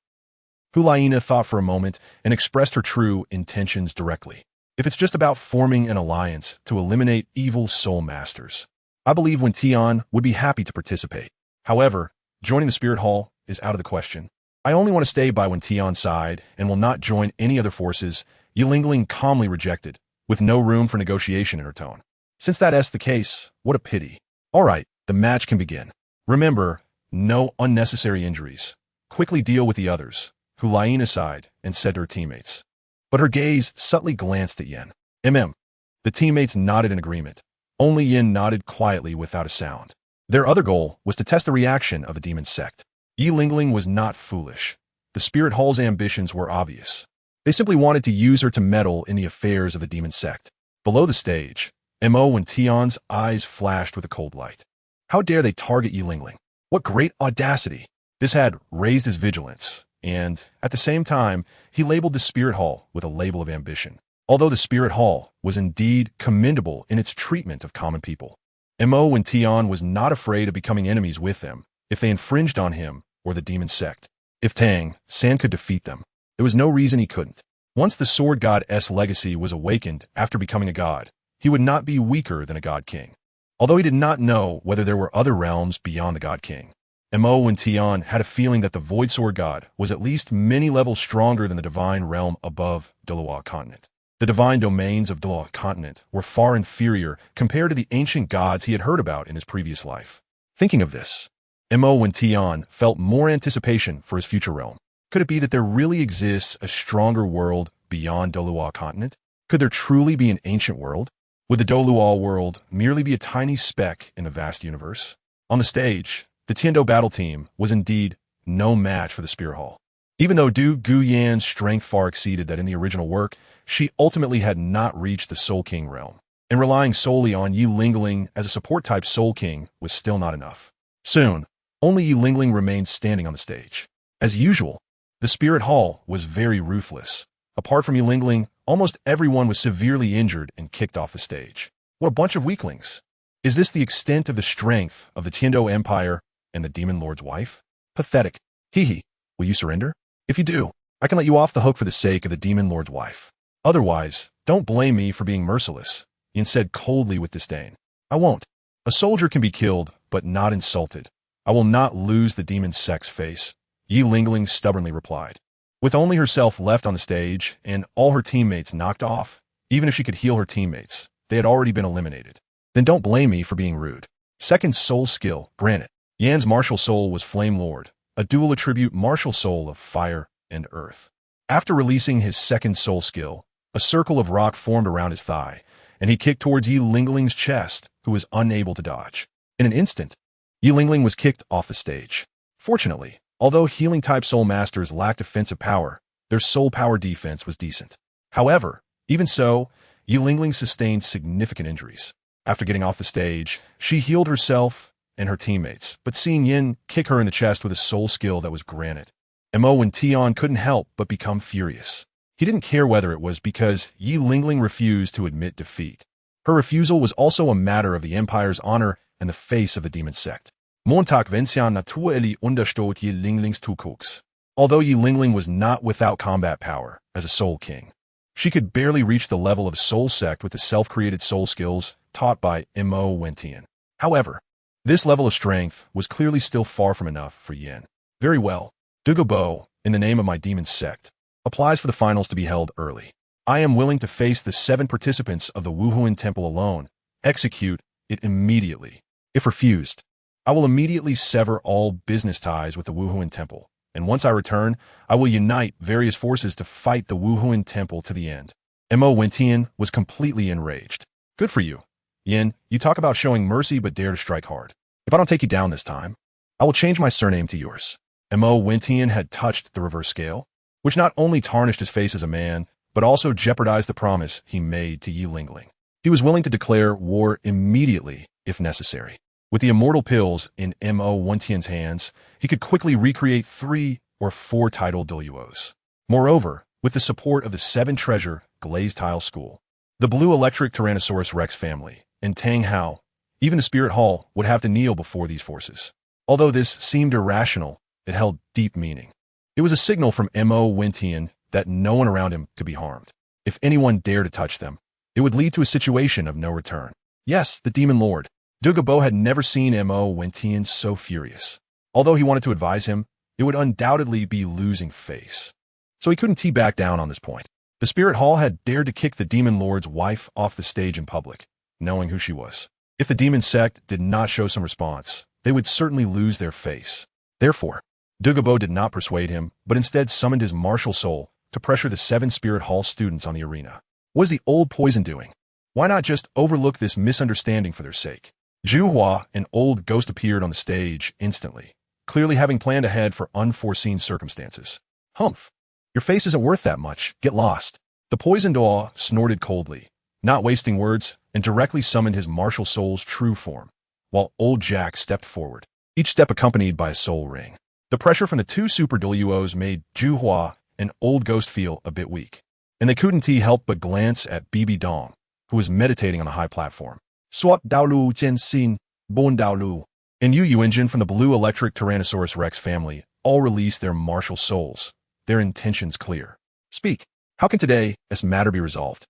Huilina thought for a moment and expressed her true intentions directly. If it's just about forming an alliance to eliminate evil soul masters, I believe Wentian would be happy to participate. However, joining the Spirit Hall is out of the question. I only want to stay by Wentian's side and will not join any other forces, Yi Lingling calmly rejected, with no room for negotiation in her tone. Since that's the case, what a pity. Alright, the match can begin. Remember, no unnecessary injuries. Quickly deal with the others, Huilina sighed and said to her teammates. But her gaze subtly glanced at Yin. The teammates nodded in agreement. Only Yin nodded quietly without a sound. Their other goal was to test the reaction of the demon sect. Yi Lingling was not foolish. The Spirit Hall's ambitions were obvious. They simply wanted to use her to meddle in the affairs of the demon sect. Below the stage, Mo Wentian's eyes flashed with a cold light. How dare they target Yi Lingling? What great audacity! This had raised his vigilance, and, at the same time, he labeled the Spirit Hall with a label of ambition. although the Spirit Hall was indeed commendable in its treatment of common people. Mo and Tian was not afraid of becoming enemies with them if they infringed on him or the demon sect. If Tang San could defeat them, there was no reason he couldn't. Once the Sword God's legacy was awakened after becoming a god, he would not be weaker than a God King. Although he did not know whether there were other realms beyond the God King, Mo and Tian had a feeling that the Void Sword God was at least many levels stronger than the divine realm above Douluo continent. The divine domains of Douluo continent were far inferior compared to the ancient gods he had heard about in his previous life. Thinking of this, Mo and Tian felt more anticipation for his future realm. Could it be that there really exists a stronger world beyond Douluo continent? Could there truly be an ancient world? Would the Douluo world merely be a tiny speck in a vast universe? On the stage, the Tiando battle team was indeed no match for the Spirit Hall. Even though Du Guyan's strength far exceeded that in the original work, she ultimately had not reached the Soul King realm, and relying solely on Yi Lingling as a support-type Soul King was still not enough. Soon, only Yi Lingling remained standing on the stage. As usual, the Spirit Hall was very ruthless. Apart from Yi Lingling, almost everyone was severely injured and kicked off the stage. What a bunch of weaklings! Is this the extent of the strength of the Tiando Empire and the Demon Lord's wife? Pathetic. Hee. Will you surrender? If you do, I can let you off the hook for the sake of the Demon Lord's wife. Otherwise, don't blame me for being merciless, Yin said coldly with disdain. I won't. A soldier can be killed, but not insulted. I will not lose the demon sect's face, Yi Lingling stubbornly replied. With only herself left on the stage and all her teammates knocked off, even if she could heal her teammates, they had already been eliminated. Then don't blame me for being rude. Second soul skill, granted. Yan's martial soul was Flame Lord, a dual attribute martial soul of fire and earth. After releasing his second soul skill, a circle of rock formed around his thigh, and he kicked towards Yi Lingling's chest, who was unable to dodge. In an instant, Yi Lingling was kicked off the stage. Fortunately, although healing-type soul masters lacked offensive power, their soul power defense was decent. However, even so, Yi Lingling sustained significant injuries. After getting off the stage, she healed herself and her teammates, but seeing Yin kick her in the chest with a soul skill that was granted, Mo and Tian couldn't help but become furious. He didn't care whether it was because Yi Lingling refused to admit defeat. Her refusal was also a matter of the Empire's honor and the face of the demon sect. Montag Vencian naturally understood Yi Lingling's Tukuks. Although Yi Lingling was not without combat power as a Soul King, she could barely reach the level of Soul Sect with the self-created soul skills taught by Mo Wentian. However, this level of strength was clearly still far from enough for Yin. Very well. Douluo, in the name of my demon sect, applies for the finals to be held early. I am willing to face the 7 participants of the Wuhuan Temple alone. Execute it immediately. If refused, I will immediately sever all business ties with the Wuhuan Temple, and once I return, I will unite various forces to fight the Wuhuan Temple to the end. Mo Wentian was completely enraged. Good for you. Yin, you talk about showing mercy but dare to strike hard. If I don't take you down this time, I will change my surname to yours. Mo Wentian had touched the reverse scale, which not only tarnished his face as a man, but also jeopardized the promise he made to Yi Lingling. He was willing to declare war immediately if necessary. With the immortal pills in Mo Wentian's hands, he could quickly recreate 3 or 4 titled Douluos. Moreover, with the support of the 7 treasure glazed tile school, the blue electric Tyrannosaurus Rex family, and Tang Hao, even the Spirit Hall would have to kneel before these forces. Although this seemed irrational, it held deep meaning. It was a signal from Mo Wentian that no one around him could be harmed. If anyone dared to touch them, it would lead to a situation of no return. Yes, the Demon Lord. Douluo had never seen Mo Wentian so furious. Although he wanted to advise him, it would undoubtedly be losing face. So he couldn't tee back down on this point. The Spirit Hall had dared to kick the Demon Lord's wife off the stage in public, knowing who she was. If the demon sect did not show some response, they would certainly lose their face. Therefore, Douluo did not persuade him, but instead summoned his martial soul to pressure the 7 Spirit Hall students on the arena. What is the old poison doing? Why not just overlook this misunderstanding for their sake? Zhuhua, an old ghost, appeared on the stage instantly, clearly having planned ahead for unforeseen circumstances. Humph! Your face isn't worth that much. Get lost. The poisoned awe snorted coldly, not wasting words, and directly summoned his martial soul's true form, while old Jack stepped forward, each step accompanied by a soul ring. The pressure from the 2 super Douluos made Zhuhua, an old ghost, feel a bit weak. and they couldn't help but glance at BB Dong, who was meditating on the high platform. Swap Douluo Jensin, Bon Douluo, and Yu Engine from the Blue Electric Tyrannosaurus Rex family all released their martial souls, their intentions clear. Speak. How can today's matter be resolved?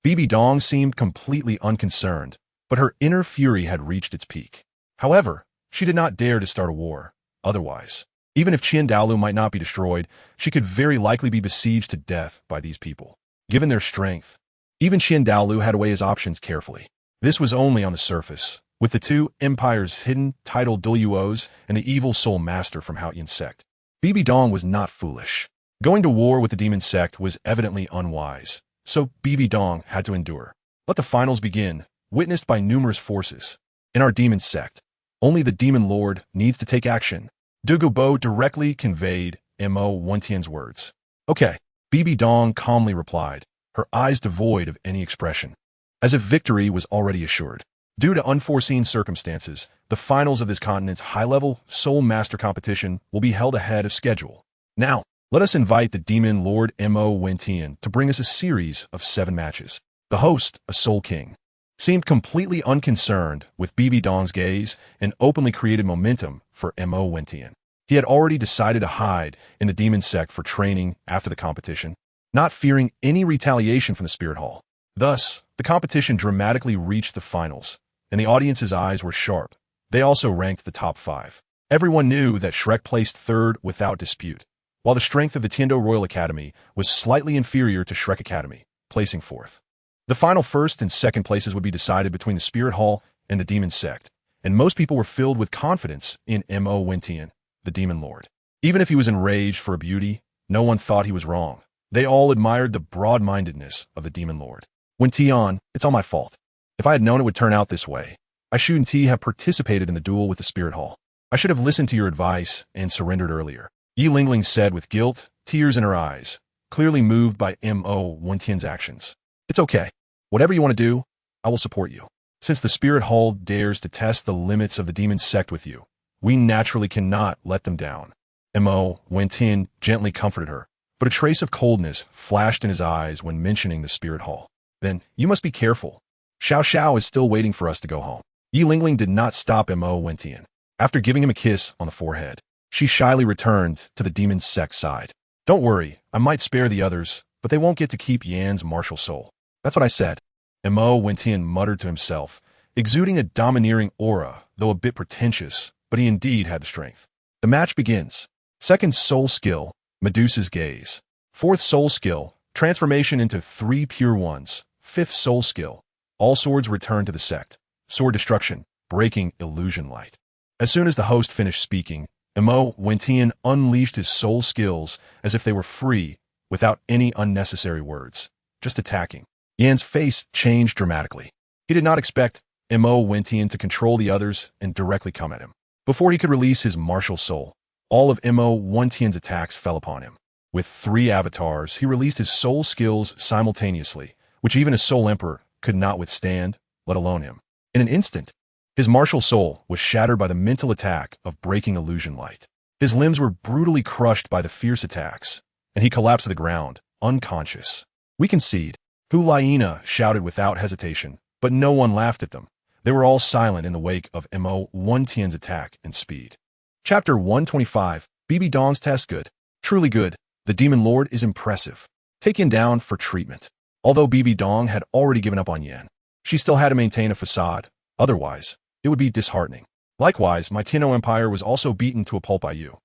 BB Dong seemed completely unconcerned, but her inner fury had reached its peak. However, she did not dare to start a war. Otherwise, even if Qian Daolu might not be destroyed, she could very likely be besieged to death by these people. Given their strength, even Qian Daolu had to weigh his options carefully. This was only on the surface, with the two empires hidden, titled Douluos and the evil soul master from Haotian sect. BB Dong was not foolish. Going to war with the demon sect was evidently unwise, so BB Dong had to endure. Let the finals begin, witnessed by numerous forces. In our demon sect, only the demon lord needs to take action. Douluo Bo directly conveyed Mo Wentian's words. Okay, BB Dong calmly replied, her eyes devoid of any expression, as if victory was already assured. Due to unforeseen circumstances, the finals of this continent's high-level Soul Master competition will be held ahead of schedule. Now, let us invite the Demon Lord Mo Wentian to bring us a series of 7 matches. The host, a Soul King, seemed completely unconcerned with BB Dong's gaze and openly created momentum for Mo Wentian. He had already decided to hide in the demon sect for training after the competition, not fearing any retaliation from the Spirit Hall. Thus, the competition dramatically reached the finals, and the audience's eyes were sharp. They also ranked the top 5. Everyone knew that Shrek placed 3rd without dispute, while the strength of the Tiendo Royal Academy was slightly inferior to Shrek Academy, placing 4th. The final 1st and 2nd places would be decided between the Spirit Hall and the Demon Sect, and most people were filled with confidence in Mo Wentian, the Demon Lord. Even if he was enraged for a beauty, no one thought he was wrong. They all admired the broad-mindedness of the Demon Lord. Wentian, it's all my fault. If I had known it would turn out this way, I shouldn't have participated in the duel with the Spirit Hall. I should have listened to your advice and surrendered earlier. Yi Lingling said with guilt, tears in her eyes, clearly moved by Mo Wentian's actions. It's okay. Whatever you want to do, I will support you. Since the Spirit Hall dares to test the limits of the demon sect with you, we naturally cannot let them down. Mo Wentian gently comforted her, but a trace of coldness flashed in his eyes when mentioning the Spirit Hall. Then, you must be careful. Xiao Xiao is still waiting for us to go home. Yi Lingling did not stop Mo Wentian. After giving him a kiss on the forehead, she shyly returned to the demon sect side. Don't worry, I might spare the others, but they won't get to keep Yan's martial soul. That's what I said. Mo Wentian muttered to himself, exuding a domineering aura, though a bit pretentious, but he indeed had the strength. The match begins. 2nd soul skill, Medusa's Gaze. 4th soul skill, transformation into 3 pure ones. 5th soul skill, all swords return to the sect. Sword destruction, breaking illusion light. As soon as the host finished speaking, Mo Wentian unleashed his soul skills as if they were free, without any unnecessary words, just attacking. Yan's face changed dramatically. He did not expect Mo Wentian to control the others and directly come at him. Before he could release his martial soul, all of Mo Wentian's attacks fell upon him. With 3 avatars, he released his soul skills simultaneously, which even a soul emperor could not withstand, let alone him. In an instant, his martial soul was shattered by the mental attack of breaking illusion light. His limbs were brutally crushed by the fierce attacks, and he collapsed to the ground, unconscious. We concede. Hu Liena shouted without hesitation, but no one laughed at them. They were all silent in the wake of Mo Wentian's attack and speed. Chapter 125, BB Dong's test good. Truly good. The Demon Lord is impressive. Taken down for treatment. Although BB Dong had already given up on Yan, she still had to maintain a facade. Otherwise, it would be disheartening. Likewise, my Tieno Empire was also beaten to a pulp by you.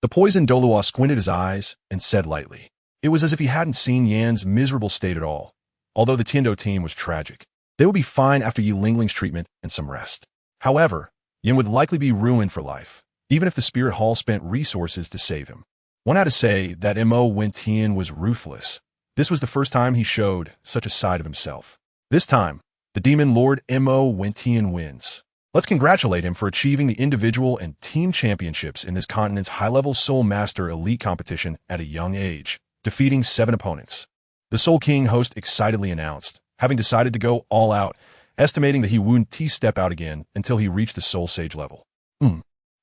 The poisoned Douluo squinted his eyes and said lightly. It was as if he hadn't seen Yan's miserable state at all. Although the Tiendo team was tragic, they would be fine after Yi Lingling's treatment and some rest. However, Yan would likely be ruined for life, even if the Spirit Hall spent resources to save him. One had to say that Mo Wentian was ruthless. This was the first time he showed such a side of himself. This time, the Demon Lord Mo Wentian wins. Let's congratulate him for achieving the individual and team championships in this continent's high-level Soul Master Elite competition at a young age, defeating 7 opponents. The Soul King host excitedly announced, having decided to go all out, estimating that he wouldn't step out again until he reached the Soul Sage level.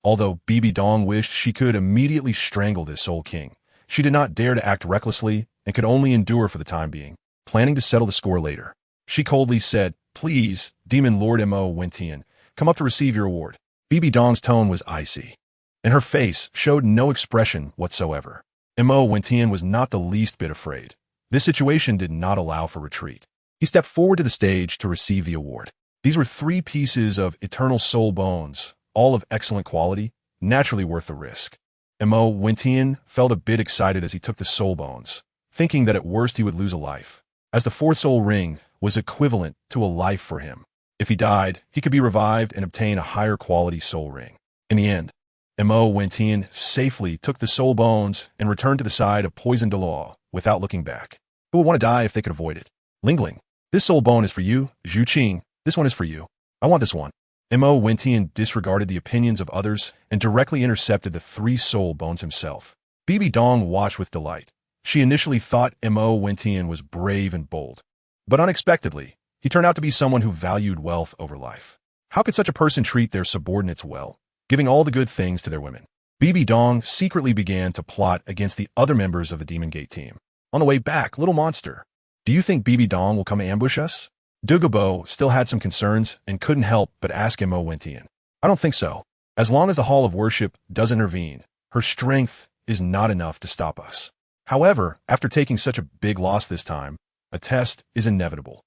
Although BB Dong wished she could immediately strangle this Soul King, she did not dare to act recklessly and could only endure for the time being, planning to settle the score later. She coldly said, "Please, Demon Lord Mo Wentian, come up to receive your award." Bibi Dong's tone was icy, and her face showed no expression whatsoever. Mo Wentian was not the least bit afraid. This situation did not allow for retreat. He stepped forward to the stage to receive the award. These were 3 pieces of eternal soul bones, all of excellent quality, naturally worth the risk. Mo Wentian felt a bit excited as he took the soul bones, thinking that at worst he would lose a life, as the 4th soul ring was equivalent to a life for him. If he died, he could be revived and obtain a higher quality soul ring. In the end, Mo Wentian safely took the soul bones and returned to the side of poison Douluo without looking back. Who would want to die if they could avoid it? Lingling, this soul bone is for you. Zhu Qing, this one is for you. I want this one. Mo Wentian disregarded the opinions of others and directly intercepted the 3 soul bones himself. Bibi Dong watched with delight. She initially thought Mo Wentian was brave and bold, but unexpectedly, he turned out to be someone who valued wealth over life. How could such a person treat their subordinates well, giving all the good things to their women? Bibi Dong secretly began to plot against the other members of the Demon Gate team. On the way back, little monster, do you think Bibi Dong will come ambush us? Douluo still had some concerns and couldn't help but ask Mo Wentian. I don't think so. As long as the Hall of Worship does intervene, her strength is not enough to stop us. However, after taking such a big loss this time, a test is inevitable.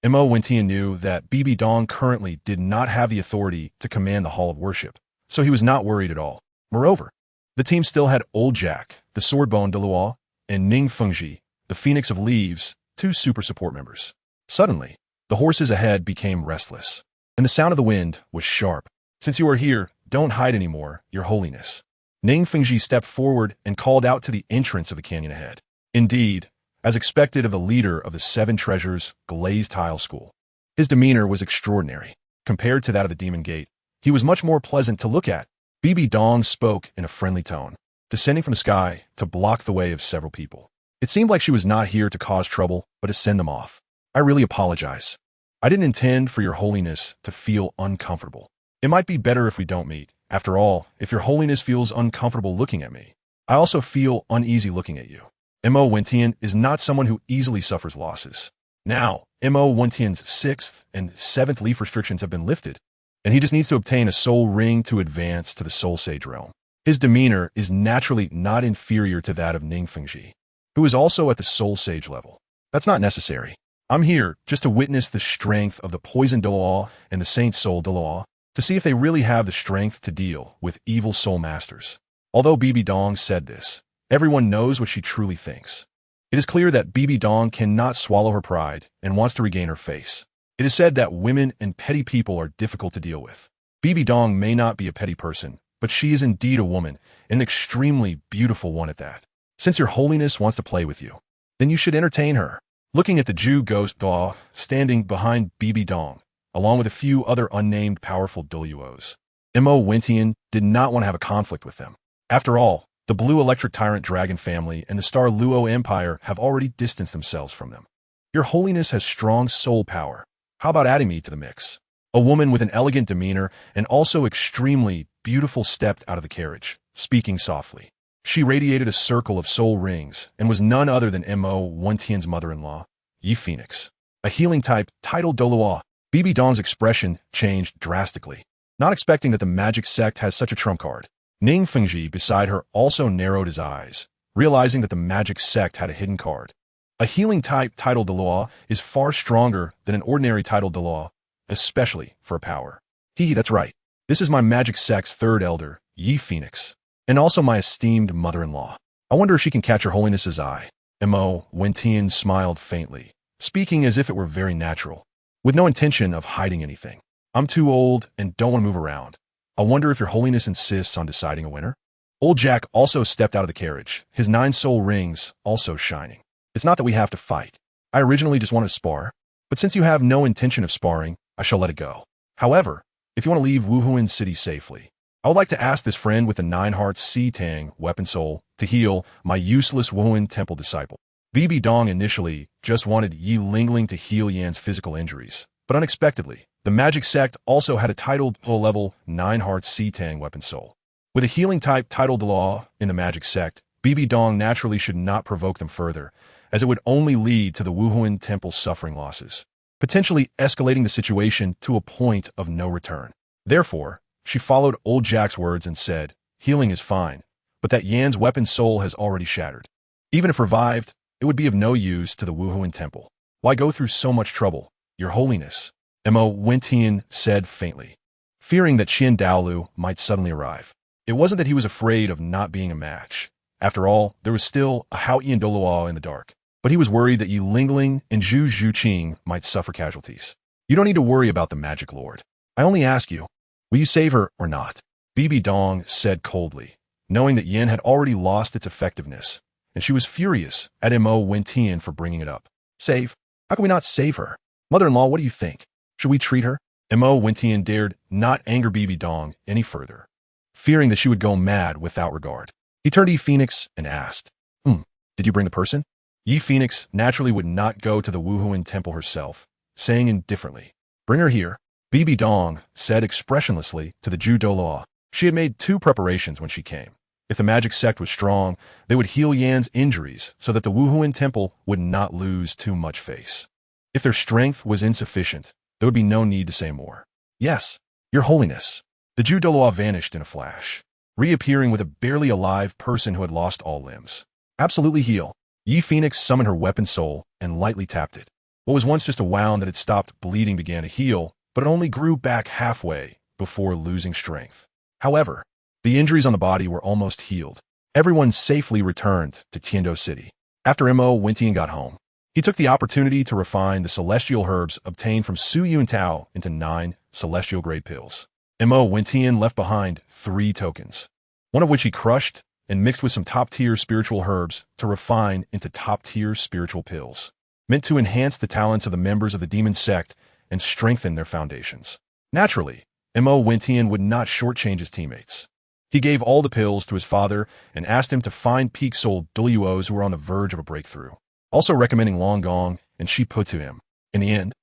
Mo Wentian knew that Bibi Dong currently did not have the authority to command the Hall of Worship, so he was not worried at all. Moreover, the team still had Old Jack, the Swordbone Douluo, and Ning Fengji, the Phoenix of Leaves, 2 super support members. Suddenly, the horses ahead became restless, and the sound of the wind was sharp. "Since you are here, don't hide anymore, Your Holiness." Ning Fengji stepped forward and called out to the entrance of the canyon ahead. Indeed, as expected of the leader of the 7 Treasures Glazed Tile School, his demeanor was extraordinary. Compared to that of the Demon Gate, he was much more pleasant to look at. Bibi Dong spoke in a friendly tone, descending from the sky to block the way of several people. It seemed like she was not here to cause trouble, but to send them off. "I really apologize. I didn't intend for Your Holiness to feel uncomfortable. It might be better if we don't meet. After all, if Your Holiness feels uncomfortable looking at me, I also feel uneasy looking at you." Mo Wentian is not someone who easily suffers losses. Now, Mo Wentian's 6th and 7th leaf restrictions have been lifted, and he just needs to obtain a soul ring to advance to the Soul Sage realm. His demeanor is naturally not inferior to that of Ning Fengji, who is also at the Soul Sage level. That's not necessary. I'm here just to witness the strength of the Poison Douluo and the Saint Soul Douluo, to see if they really have the strength to deal with evil soul masters. Although Bibi Dong said this, everyone knows what she truly thinks. It is clear that Bibi Dong cannot swallow her pride and wants to regain her face. It is said that women and petty people are difficult to deal with. Bibi Dong may not be a petty person, but she is indeed a woman, and an extremely beautiful one at that. Since Your Holiness wants to play with you, then you should entertain her. Looking at the Jew ghost Daw standing behind Bibi Dong, along with a few other unnamed powerful Douluos, Mo Wentian did not want to have a conflict with them. After all, the Blue Electric Tyrant Dragon family and the Star Luo Empire have already distanced themselves from them. Your Holiness has strong soul power. How about adding me to the mix? A woman with an elegant demeanor and also extremely beautiful stepped out of the carriage, speaking softly. She radiated a circle of soul rings and was none other than Mo Wentian's mother-in-law, Yi Phoenix. A healing-type titled Douluo. Bibi Dong's expression changed drastically, not expecting that the magic sect has such a trump card. Ning Fengji beside her also narrowed his eyes, realizing that the magic sect had a hidden card. A healing-type titled Douluo is far stronger than an ordinary titled Douluo, especially for a power. That's right. This is my magic sect's 3rd elder, Yi Phoenix, and also my esteemed mother-in-law. I wonder if she can catch Your Holiness's eye. Mo Wentian smiled faintly, speaking as if it were very natural, with no intention of hiding anything. I'm too old and don't want to move around. I wonder if Your Holiness insists on deciding a winner? Old Jack also stepped out of the carriage, his 9 soul rings also shining. It's not that we have to fight. I originally just wanted to spar, but since you have no intention of sparring, I shall let it go. However, if you want to leave Wuhuan City safely, I would like to ask this friend with the 9 hearts Sea Tang weapon soul to heal my useless Wuhuan temple disciple. Bibi Dong initially just wanted Yi Lingling to heal Yan's physical injuries, but unexpectedly, the magic sect also had a titled level 9 hearts Sea Tang weapon soul. With a healing type titled law in the magic sect, BB Dong naturally should not provoke them further, as it would only lead to the Wuhuan Temple suffering losses, potentially escalating the situation to a point of no return. Therefore, she followed old Jack's words and said, healing is fine, but that Yan's weapon soul has already shattered. Even if revived, it would be of no use to the Wuhuan Temple. Why go through so much trouble, Your Holiness? Mo Wentian said faintly, fearing that Qian Douluo might suddenly arrive. It wasn't that he was afraid of not being a match. After all, there was still a Hao Yian Douluo in the dark. But he was worried that Yi Lingling and Zhu Zhuqing might suffer casualties. You don't need to worry about the Magic Lord. I only ask you, will you save her or not? BB Dong said coldly, knowing that Yin had already lost its effectiveness, and she was furious at Mo Wentian for bringing it up. Save? How can we not save her? Mother-in-law, what do you think? Should we treat her? Mo Wentian dared not anger BB Dong any further, fearing that she would go mad without regard. He turned to Yi Phoenix and asked, did you bring the person? Yi Phoenix naturally would not go to the Wuhuan Temple herself, saying indifferently, bring her here. BB Dong said expressionlessly to the Zhu Douluo. She had made 2 preparations when she came. If the magic sect was strong, they would heal Yan's injuries so that the Wuhuan Temple would not lose too much face. If their strength was insufficient, there would be no need to say more. Yes, Your Holiness. The Zhu Douluo vanished in a flash, reappearing with a barely alive person who had lost all limbs. Absolutely heal. Yi Phoenix summoned her weapon soul and lightly tapped it. What was once just a wound that had stopped bleeding began to heal, but it only grew back halfway before losing strength. However, the injuries on the body were almost healed. Everyone safely returned to Tiando City. After Mo Wentian got home, he took the opportunity to refine the celestial herbs obtained from Su Yuntao into 9 celestial-grade pills. Mo Wentian left behind 3 tokens, one of which he crushed and mixed with some top-tier spiritual herbs to refine into top-tier spiritual pills, meant to enhance the talents of the members of the demon sect and strengthen their foundations. Naturally, Mo Wentian would not shortchange his teammates. He gave all the pills to his father and asked him to find peak soul Douluos who were on the verge of a breakthrough, also recommending Long Gong and Shi Pu to him. In the end,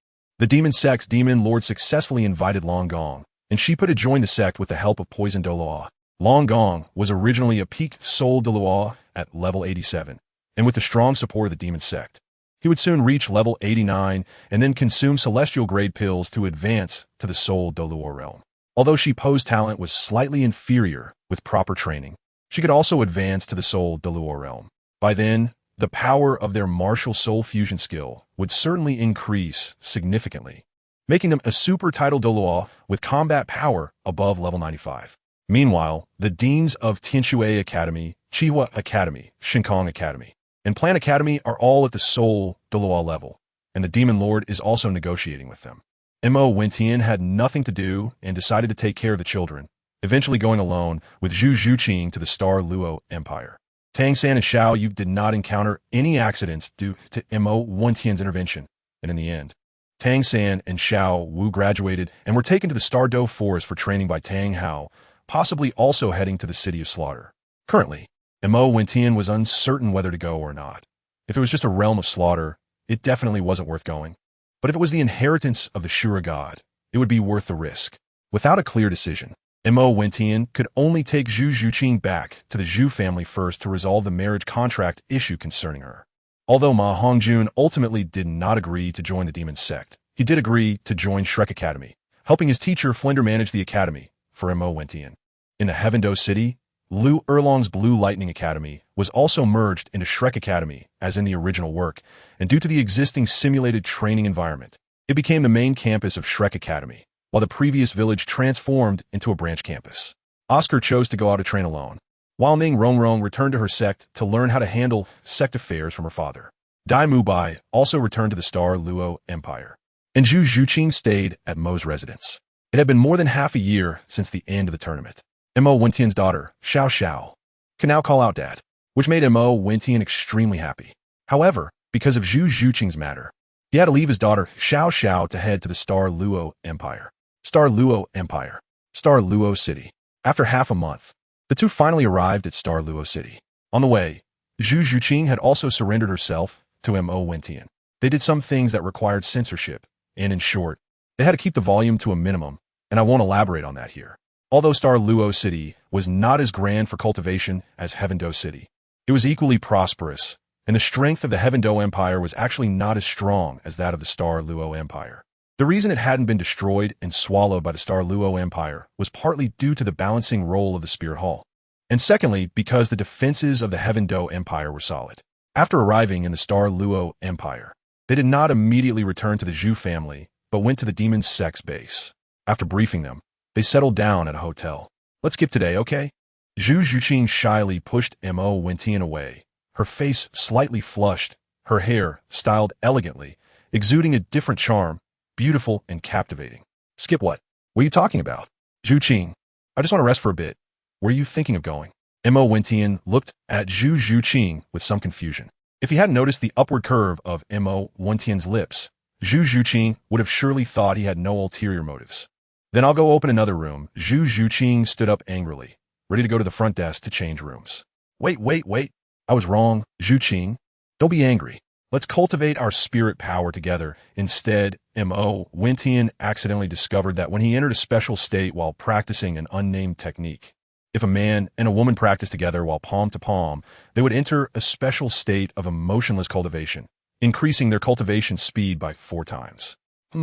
the demon sect's demon lord successfully invited Long Gong, and Shi Pu to join the sect with the help of Poison Douluo. Long Gong was originally a peak soul Douluo at level 87, and with the strong support of the demon sect, he would soon reach level 89 and then consume celestial-grade pills to advance to the soul Douluo realm. Although Shi Pu's talent was slightly inferior with proper training, she could also advance to the soul Douluo realm. By then, the power of their MartialSoul fusion skill would certainly increase significantly, making them a super title Douluo with combat power above level 95. Meanwhile, the deans of Tianshui Academy, Qihua Academy, Shinkong Academy, and Plan Academy are all at the Soul Douluo level, and the Demon Lord is also negotiating with them. Mo Wentian had nothing to do and decided to take care of the children, eventually going alone with Zhu Zhuqing to the Star Luo Empire. Tang San and Xiao Yu did not encounter any accidents due to Mo Wentian's intervention, and in the end, Tang San and Xiao Wu graduated and were taken to the Star Do Forest for training by Tang Hao, possibly also heading to the City of Slaughter. Currently, Mo Wentian was uncertain whether to go or not. If it was just a realm of slaughter, it definitely wasn't worth going. But if it was the inheritance of the Shura god, it would be worth the risk. Without a clear decision, Mo Wentian could only take Zhu Zhuqing back to the Zhu family first to resolve the marriage contract issue concerning her. Although Ma Hongjun ultimately did not agree to join the demon sect, he did agree to join Shrek Academy, helping his teacher Flinder manage the academy for Mo Wentian. In the Heavendo City, Lu Erlong's Blue Lightning Academy was also merged into Shrek Academy as in the original work, and due to the existing simulated training environment, it became the main campus of Shrek Academy, while the previous village transformed into a branch campus. Oscar chose to go out to train alone, while Ning Rongrong returned to her sect to learn how to handle sect affairs from her father. Dai Mubai also returned to the Star Luo Empire, and Zhu Zhuqing stayed at Mo's residence. It had been more than half a year since the end of the tournament. Mo Wentian's daughter, Xiao Xiao, could now call out Dad, which made Mo Wentian extremely happy. However, because of Zhu Zhuqing's matter, he had to leave his daughter, Xiao Xiao, to head to the Star Luo Empire. Star Luo Empire. Star Luo City. After half a month, the two finally arrived at Star Luo City. On the way, Zhu Zhuqing had also surrendered herself to Mo Wentian. They did some things that required censorship, and in short, they had to keep the volume to a minimum, and I won't elaborate on that here. Although Star Luo City was not as grand for cultivation as Heavendo City, It was equally prosperous, and the strength of the Heaven Do Empire was actually not as strong as that of the Star Luo Empire. The reason it hadn't been destroyed and swallowed by the Star Luo Empire was partly due to the balancing role of the Spirit Hall, and secondly, because the defenses of the Heaven Do Empire were solid. After arriving in the Star Luo Empire, they did not immediately return to the Zhu family, but went to the Demon Sect's base. After briefing them, they settled down at a hotel. Let's skip today, okay? Zhu Zhuqing shyly pushed Mo Wentian away, her face slightly flushed, her hair styled elegantly, exuding a different charm, beautiful and captivating. Skip what? What are you talking about? Zhuqing, I just want to rest for a bit. Where are you thinking of going? Mo Wentian looked at Zhu Zhuqing with some confusion. If he hadn't noticed the upward curve of Mo Wentian's lips, Zhu Zhuqing would have surely thought he had no ulterior motives. Then I'll go open another room. Zhu Zhuqing stood up angrily, ready to go to the front desk to change rooms. Wait. I was wrong, Zhuqing. Don't be angry. Let's cultivate our spirit power together. Instead, Mo Wentian accidentally discovered that when he entered a special state while practicing an unnamed technique, if a man and a woman practiced together while palm to palm, they would enter a special state of emotionless cultivation, increasing their cultivation speed by 4 times.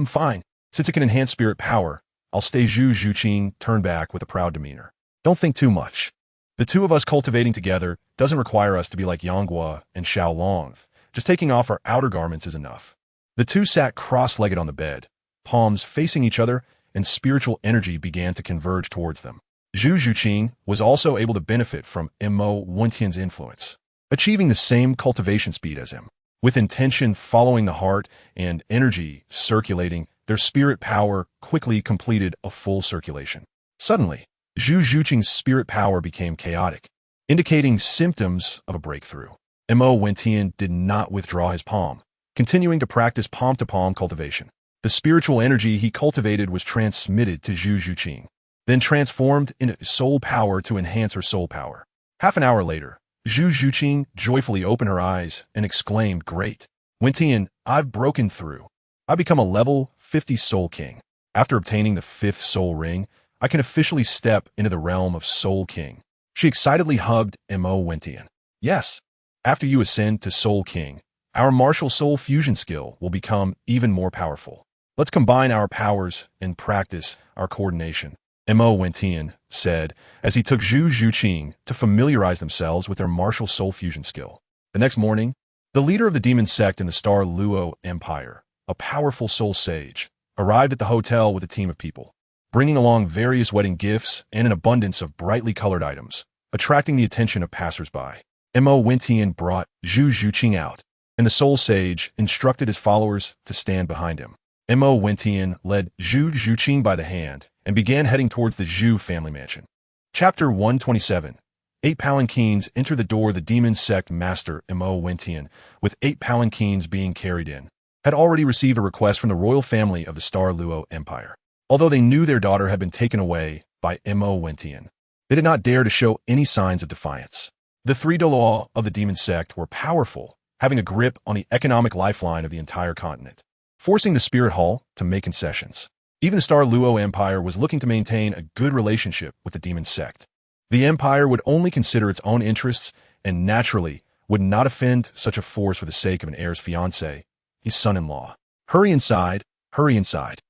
Fine. Since it can enhance spirit power, I'll stay. Zhu Zhuqing turned back with a proud demeanor. Don't think too much. The two of us cultivating together doesn't require us to be like Yanghua and Xiaolong. Just taking off our outer garments is enough. The two sat cross-legged on the bed, palms facing each other, and spiritual energy began to converge towards them. Zhu Zhuqing was also able to benefit from Mo Wentian's influence, achieving the same cultivation speed as him. With intention following the heart and energy circulating, their spirit power quickly completed a full circulation. Suddenly, Zhu Zhuqing's spirit power became chaotic, indicating symptoms of a breakthrough. Mo Wentian did not withdraw his palm, continuing to practice palm-to-palm cultivation. The spiritual energy he cultivated was transmitted to Zhu Zhuqing, then transformed into soul power to enhance her soul power. Half an hour later, Zhu Zhuqing joyfully opened her eyes and exclaimed, "Great! Wentian, I've broken through. I've become a level 50 Soul King. After obtaining the 5th Soul Ring, I can officially step into the realm of Soul King." She excitedly hugged Mo Wentian. "Yes, after you ascend to Soul King, our MartialSoul fusion skill will become even more powerful. Let's combine our powers and practice our coordination," Mo Wentian said as he took Zhu Zhuqing to familiarize themselves with their MartialSoul fusion skill. The next morning, the leader of the demon sect in the Star Luo Empire, a powerful soul sage, arrived at the hotel with a team of people, bringing along various wedding gifts and an abundance of brightly colored items, attracting the attention of passers-by. Mo Wentian brought Zhu Zhuqing out, and the soul sage instructed his followers to stand behind him. Mo Wentian led Zhu Zhuqing by the hand and began heading towards the Zhu family mansion. Chapter 127. 8 palanquins enter the door. The demon sect master Mo Wentian, with 8 palanquins being carried in, had already received a request from the royal family of the Star Luo Empire. Although they knew their daughter had been taken away by Mo Wentian, they did not dare to show any signs of defiance. The 3 Douluo of the demon sect were powerful, having a grip on the economic lifeline of the entire continent, forcing the Spirit Hall to make concessions. Even the Star Luo Empire was looking to maintain a good relationship with the demon sect. The empire would only consider its own interests and naturally would not offend such a force for the sake of an heir's fiancé, his son-in-law. Hurry inside, hurry inside.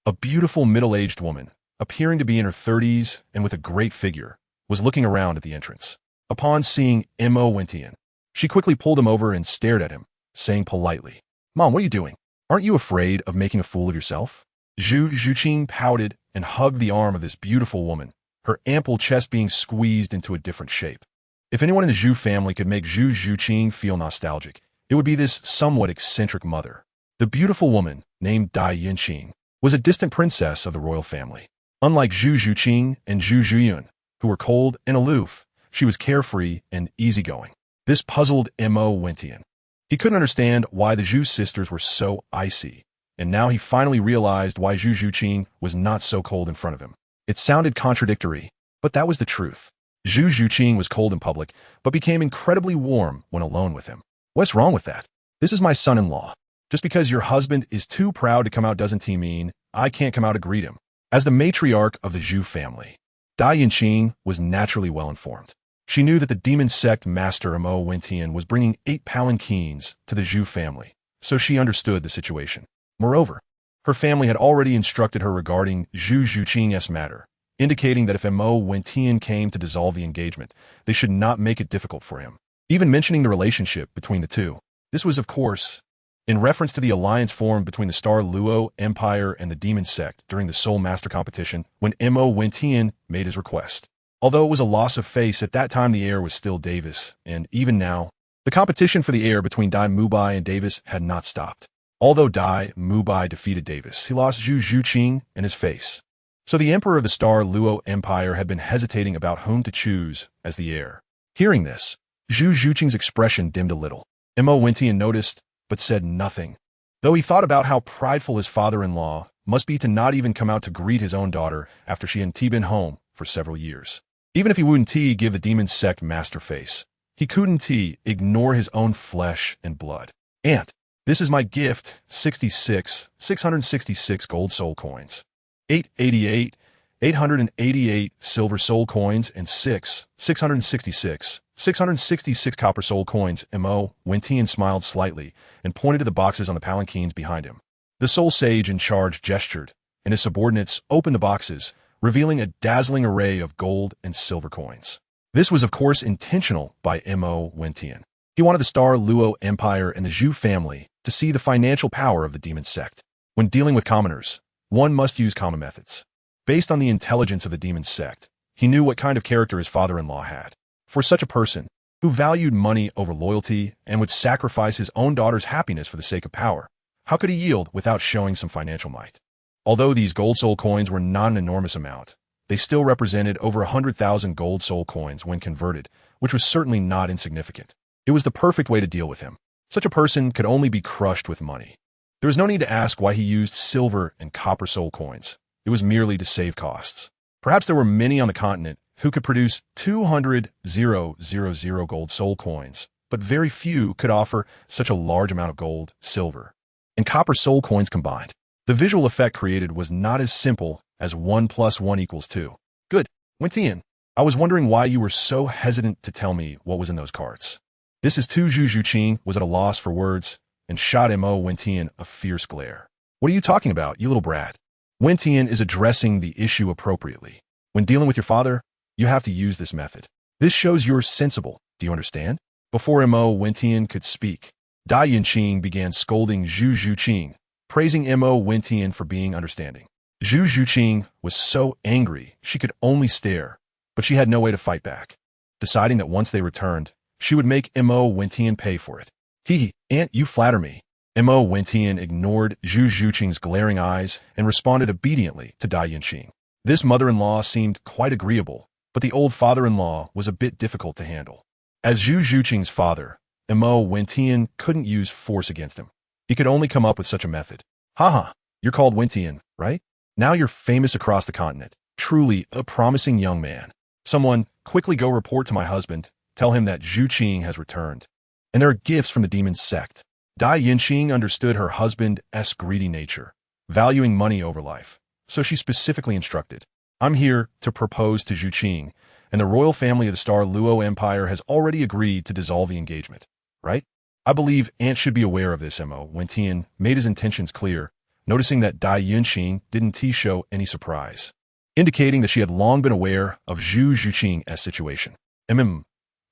A beautiful middle-aged woman, appearing to be in her 30s and with a great figure, was looking around at the entrance. Upon seeing Mo Wentian, she quickly pulled him over and stared at him, saying politely, "Mom, what are you doing? Aren't you afraid of making a fool of yourself?" Zhu Zhuqing pouted and hugged the arm of this beautiful woman, her ample chest being squeezed into a different shape. If anyone in the Zhu family could make Zhu Zhuqing feel nostalgic, it would be this somewhat eccentric mother. The beautiful woman, named Dai Yinqing, was a distant princess of the royal family. Unlike Zhu Zhuqing and Zhu Zhuyun, who were cold and aloof, she was carefree and easygoing. This puzzled Mo Wentian. He couldn't understand why the Zhu sisters were so icy, and now he finally realized why Zhu Zhuqing was not so cold in front of him. It sounded contradictory, but that was the truth. Zhu Zhuqing was cold in public, but became incredibly warm when alone with him. What's wrong with that? This is my son-in-law. Just because your husband is too proud to come out doesn't mean I can't come out to greet him. As the matriarch of the Zhu family, Dai Yinqing was naturally well informed. She knew that the demon sect master Mo Wentian was bringing 8 palanquins to the Zhu family, so she understood the situation. Moreover, her family had already instructed her regarding Zhu Zhuqing's matter, indicating that if Mo Wentian came to dissolve the engagement, they should not make it difficult for him. Even mentioning the relationship between the two. This was, of course, in reference to the alliance formed between the Douluo Empire and the demon sect during the Soul Master competition when Mo Wentian made his request. Although it was a loss of face, at that time the heir was still Davis, and even now, the competition for the heir between Dai Mubai and Davis had not stopped. Although Dai Mubai defeated Davis, he lost Zhu Zhuqing and his face. So the emperor of the Douluo Empire had been hesitating about whom to choose as the heir. Hearing this, Zhu Zhuqing's expression dimmed a little. Mo Wentian noticed, but said nothing. Though he thought about how prideful his father-in-law must be to not even come out to greet his own daughter after she hadn't been home for several years. Even if he wouldn't give the demon sect master face, he couldn't ignore his own flesh and blood. "Aunt, this is my gift, 666 gold soul coins, 888 silver soul coins, and 666 copper soul coins." Mo Wentian smiled slightly and pointed to the boxes on the palanquins behind him. The soul sage in charge gestured, and his subordinates opened the boxes, revealing a dazzling array of gold and silver coins. This was, of course, intentional by Mo Wentian. He wanted the Douluo Empire and the Zhu family to see the financial power of the demon sect. When dealing with commoners, one must use common methods. Based on the intelligence of the demon sect, he knew what kind of character his father-in-law had. For such a person, who valued money over loyalty and would sacrifice his own daughter's happiness for the sake of power, how could he yield without showing some financial might? Although these gold soul coins were not an enormous amount, they still represented over 100,000 gold soul coins when converted, which was certainly not insignificant. It was the perfect way to deal with him. Such a person could only be crushed with money. There was no need to ask why he used silver and copper soul coins. It was merely to save costs. Perhaps there were many on the continent who could produce 200,000 gold soul coins, but very few could offer such a large amount of gold, silver, and copper soul coins combined. The visual effect created was not as simple as 1 + 1 = 2. "Good, Wentian, I was wondering why you were so hesitant to tell me what was in those cards." This is Zhu Zhuqing was at a loss for words and shot Mo Wentian a fierce glare. "What are you talking about, you little brat?" Wentian is addressing the issue appropriately. When dealing with your father, you have to use this method. This shows you're sensible, do you understand? Before Mo Wentian could speak, Dai Yinqing began scolding Zhu Zhuqing, praising Mo Wentian for being understanding. Zhu Zhuqing was so angry she could only stare, but she had no way to fight back. Deciding that once they returned, she would make Mo Wentian pay for it. "Aunt, you flatter me." Mo Wentian ignored Zhu Zhuqing's glaring eyes and responded obediently to Dai Yinqing. This mother-in-law seemed quite agreeable, but the old father-in-law was a bit difficult to handle. As Zhu Zhuqing's father, Mo Wentian couldn't use force against him. He could only come up with such a method. "Haha, you're called Wentian, right? Now you're famous across the continent. Truly a promising young man. Someone, quickly go report to my husband. Tell him that Zhuqing has returned. And there are gifts from the demon sect." Dai Yinqing understood her husband's greedy nature, valuing money over life, so she specifically instructed, "I'm here to propose to Zhuqing, and the royal family of the Douluo Empire has already agreed to dissolve the engagement, right? I believe Aunt should be aware of this." Mo Wentian made his intentions clear, noticing that Dai Yinqing didn't show any surprise, indicating that she had long been aware of Zhu Zhuqing's situation.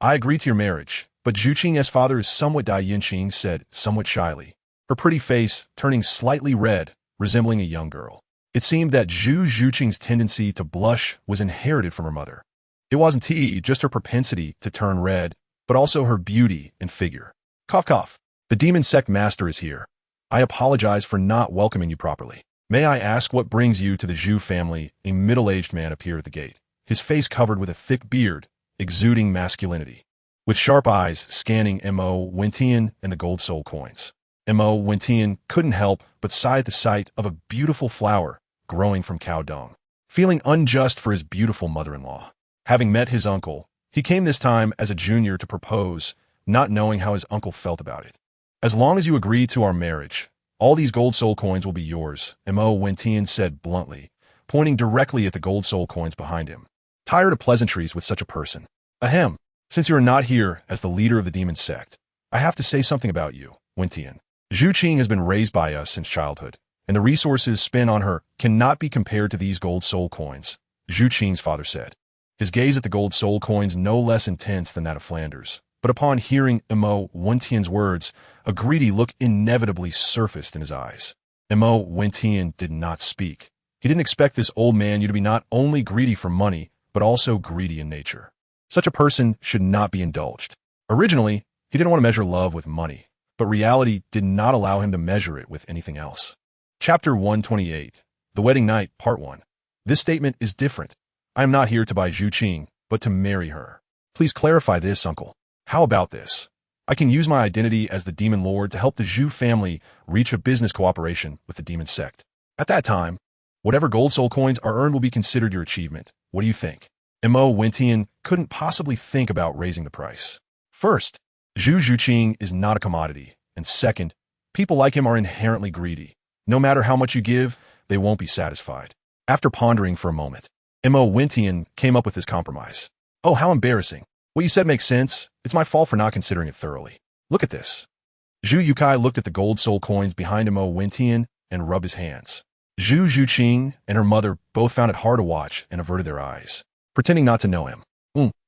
"I agree to your marriage, but Zhuqing's father is somewhat," Dai Yinqing said somewhat shyly, her pretty face turning slightly red, resembling a young girl. It seemed that Zhu Zhuqing's tendency to blush was inherited from her mother. It wasn't just her propensity to turn red, but also her beauty and figure. Cough cough. "The demon sect master is here. I apologize for not welcoming you properly. May I ask what brings you to the Zhu family?" A middle-aged man appeared at the gate, his face covered with a thick beard, exuding masculinity, with sharp eyes scanning Mo Wentian and the gold soul coins. Mo Wentian couldn't help but sigh at the sight of a beautiful flower growing from cow dung, feeling unjust for his beautiful mother-in-law. Having met his uncle, he came this time as a junior to propose, not knowing how his uncle felt about it. "As long as you agree to our marriage, all these gold soul coins will be yours," Mo Wentian said bluntly, pointing directly at the gold soul coins behind him. Tired of pleasantries with such a person. "Ahem, Since you are not here as the leader of the demon sect, I have to say something about you, Wentian. Zhu Qing has been raised by us since childhood, and the resources spent on her cannot be compared to these gold soul coins, Zhu Qing's father said. His gaze at the gold soul coins no less intense than that of Flanders. But upon hearing Mo Wentian's words, a greedy look inevitably surfaced in his eyes. Mo Wentian did not speak. He didn't expect this old man to be not only greedy for money, but also greedy in nature. Such a person should not be indulged. Originally, he didn't want to measure love with money, but reality did not allow him to measure it with anything else. Chapter 128, The Wedding Night, Part 1. This statement is different. I am not here to buy Zhu Qing, but to marry her. Please clarify this, uncle. How about this? I can use my identity as the Demon Lord to help the Zhu family reach a business cooperation with the demon sect. At that time, whatever gold soul coins are earned will be considered your achievement. What do you think? Mo Wentian couldn't possibly think about raising the price. First, Zhu Qing is not a commodity, and second, people like him are inherently greedy. No matter how much you give, they won't be satisfied. After pondering for a moment, Mo Wentian came up with his compromise. Oh, how embarrassing. What you said makes sense. It's my fault for not considering it thoroughly. Look at this. Zhu Yukai looked at the gold soul coins behind Mo Wentian and rubbed his hands. Zhu Qing and her mother both found it hard to watch and averted their eyes, pretending not to know him.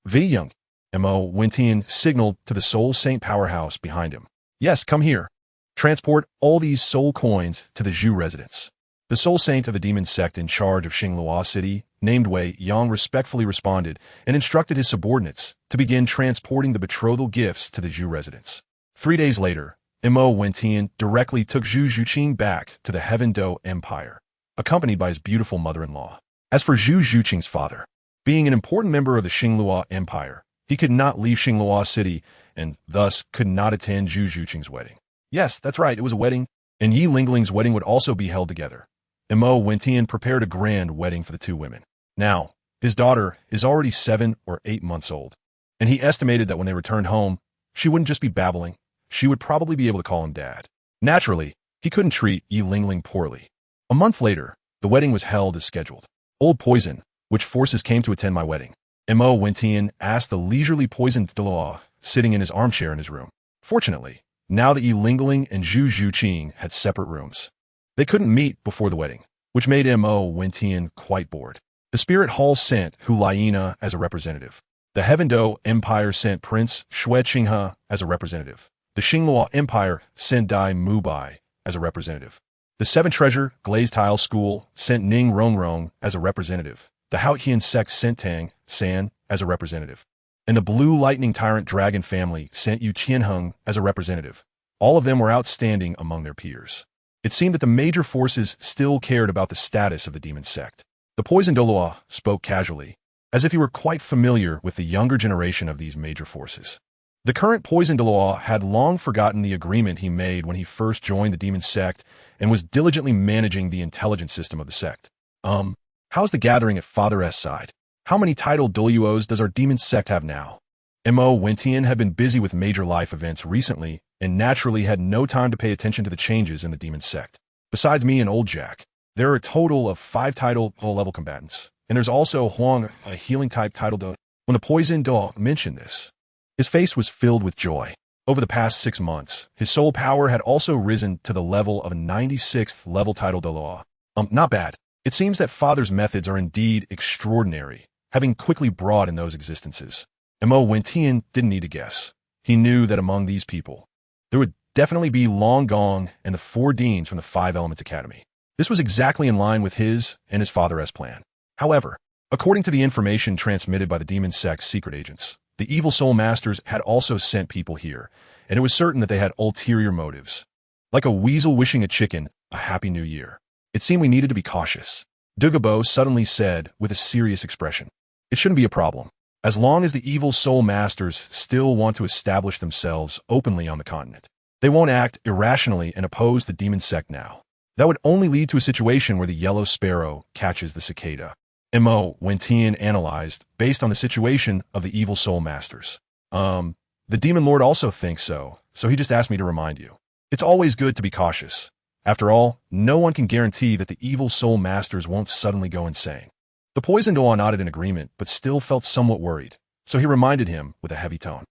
Ve Young. Mo Wentian signaled to the Soul Saint powerhouse behind him. Yes, come here. Transport all these soul coins to the Zhu residence. The Soul Saint of the demon sect in charge of Xingluo City, named Wei Yang, respectfully responded and instructed his subordinates to begin transporting the betrothal gifts to the Zhu residence. 3 days later, Mo Wentian directly took Zhu Qing back to the Heaven Do Empire, accompanied by his beautiful mother-in-law. As for Zhu Qing's father, being an important member of the Xingluo Empire, he could not leave Xingluo City and thus could not attend Zhu Qing's wedding. Yes, that's right, it was a wedding, and Yi Lingling's wedding would also be held together. Mo Wentian prepared a grand wedding for the two women. Now, his daughter is already 7 or 8 months old, and he estimated that when they returned home, she wouldn't just be babbling, she would probably be able to call him dad. Naturally, he couldn't treat Yi Lingling poorly. A month later, the wedding was held as scheduled. Old Poison, which forces came to attend my wedding? Mo Wentian asked the leisurely Poison Douluo, sitting in his armchair in his room. Fortunately, now that Yi Lingling and Zhu Qing had separate rooms, they couldn't meet before the wedding, which made Mo Wentian quite bored. The Spirit Hall sent Hu Liena as a representative. The Heaven Do Empire sent Prince Xue Qinghe as a representative. The Xingluo Empire sent Dai Mubai as a representative. The Seven Treasure Glazed Tile School sent Ning Rongrong as a representative. The Haotian sect sent Tang San as a representative. And the Blue Lightning Tyrant Dragon family sent Yu Qianheng as a representative. All of them were outstanding among their peers. It seemed that the major forces still cared about the status of the demon sect. The Poison Douluo spoke casually, as if he were quite familiar with the younger generation of these major forces. The current Poison Douluo had long forgotten the agreement he made when he first joined the demon sect and was diligently managing the intelligence system of the sect. How's the gathering at Father S side? How many titled Douluos does our demon sect have now? Mo Wentian had been busy with major life events recently and naturally had no time to pay attention to the changes in the demon sect. Besides me and Old Jack, there are a total of 5 titled low-level combatants, and there's also Huang, a healing-type titled Do. When the Poison Do mentioned this, his face was filled with joy. Over the past 6 months, his soul power had also risen to the level of a 96th level titled Douluo. Not bad. It seems that Father's methods are indeed extraordinary, having quickly brought in those existences. Mo Wentian didn't need to guess. He knew that among these people, there would definitely be Long Gong and the 4 deans from the 5 Elements Academy. This was exactly in line with his and his father's plan. However, according to the information transmitted by the demon sect's secret agents, the evil soul masters had also sent people here, and it was certain that they had ulterior motives. Like a weasel wishing a chicken a happy new year. It seemed we needed to be cautious. Dugabo suddenly said with a serious expression. It shouldn't be a problem, as long as the evil soul masters still want to establish themselves openly on the continent. They won't act irrationally and oppose the demon sect now. That would only lead to a situation where the yellow sparrow catches the cicada. Mo Wentian analyzed based on the situation of the evil soul masters. The demon lord also thinks so he just asked me to remind you. It's always good to be cautious. After all, no one can guarantee that the evil soul masters won't suddenly go insane. The Poison Douluo nodded in agreement, but still felt somewhat worried. So he reminded him with a heavy tone.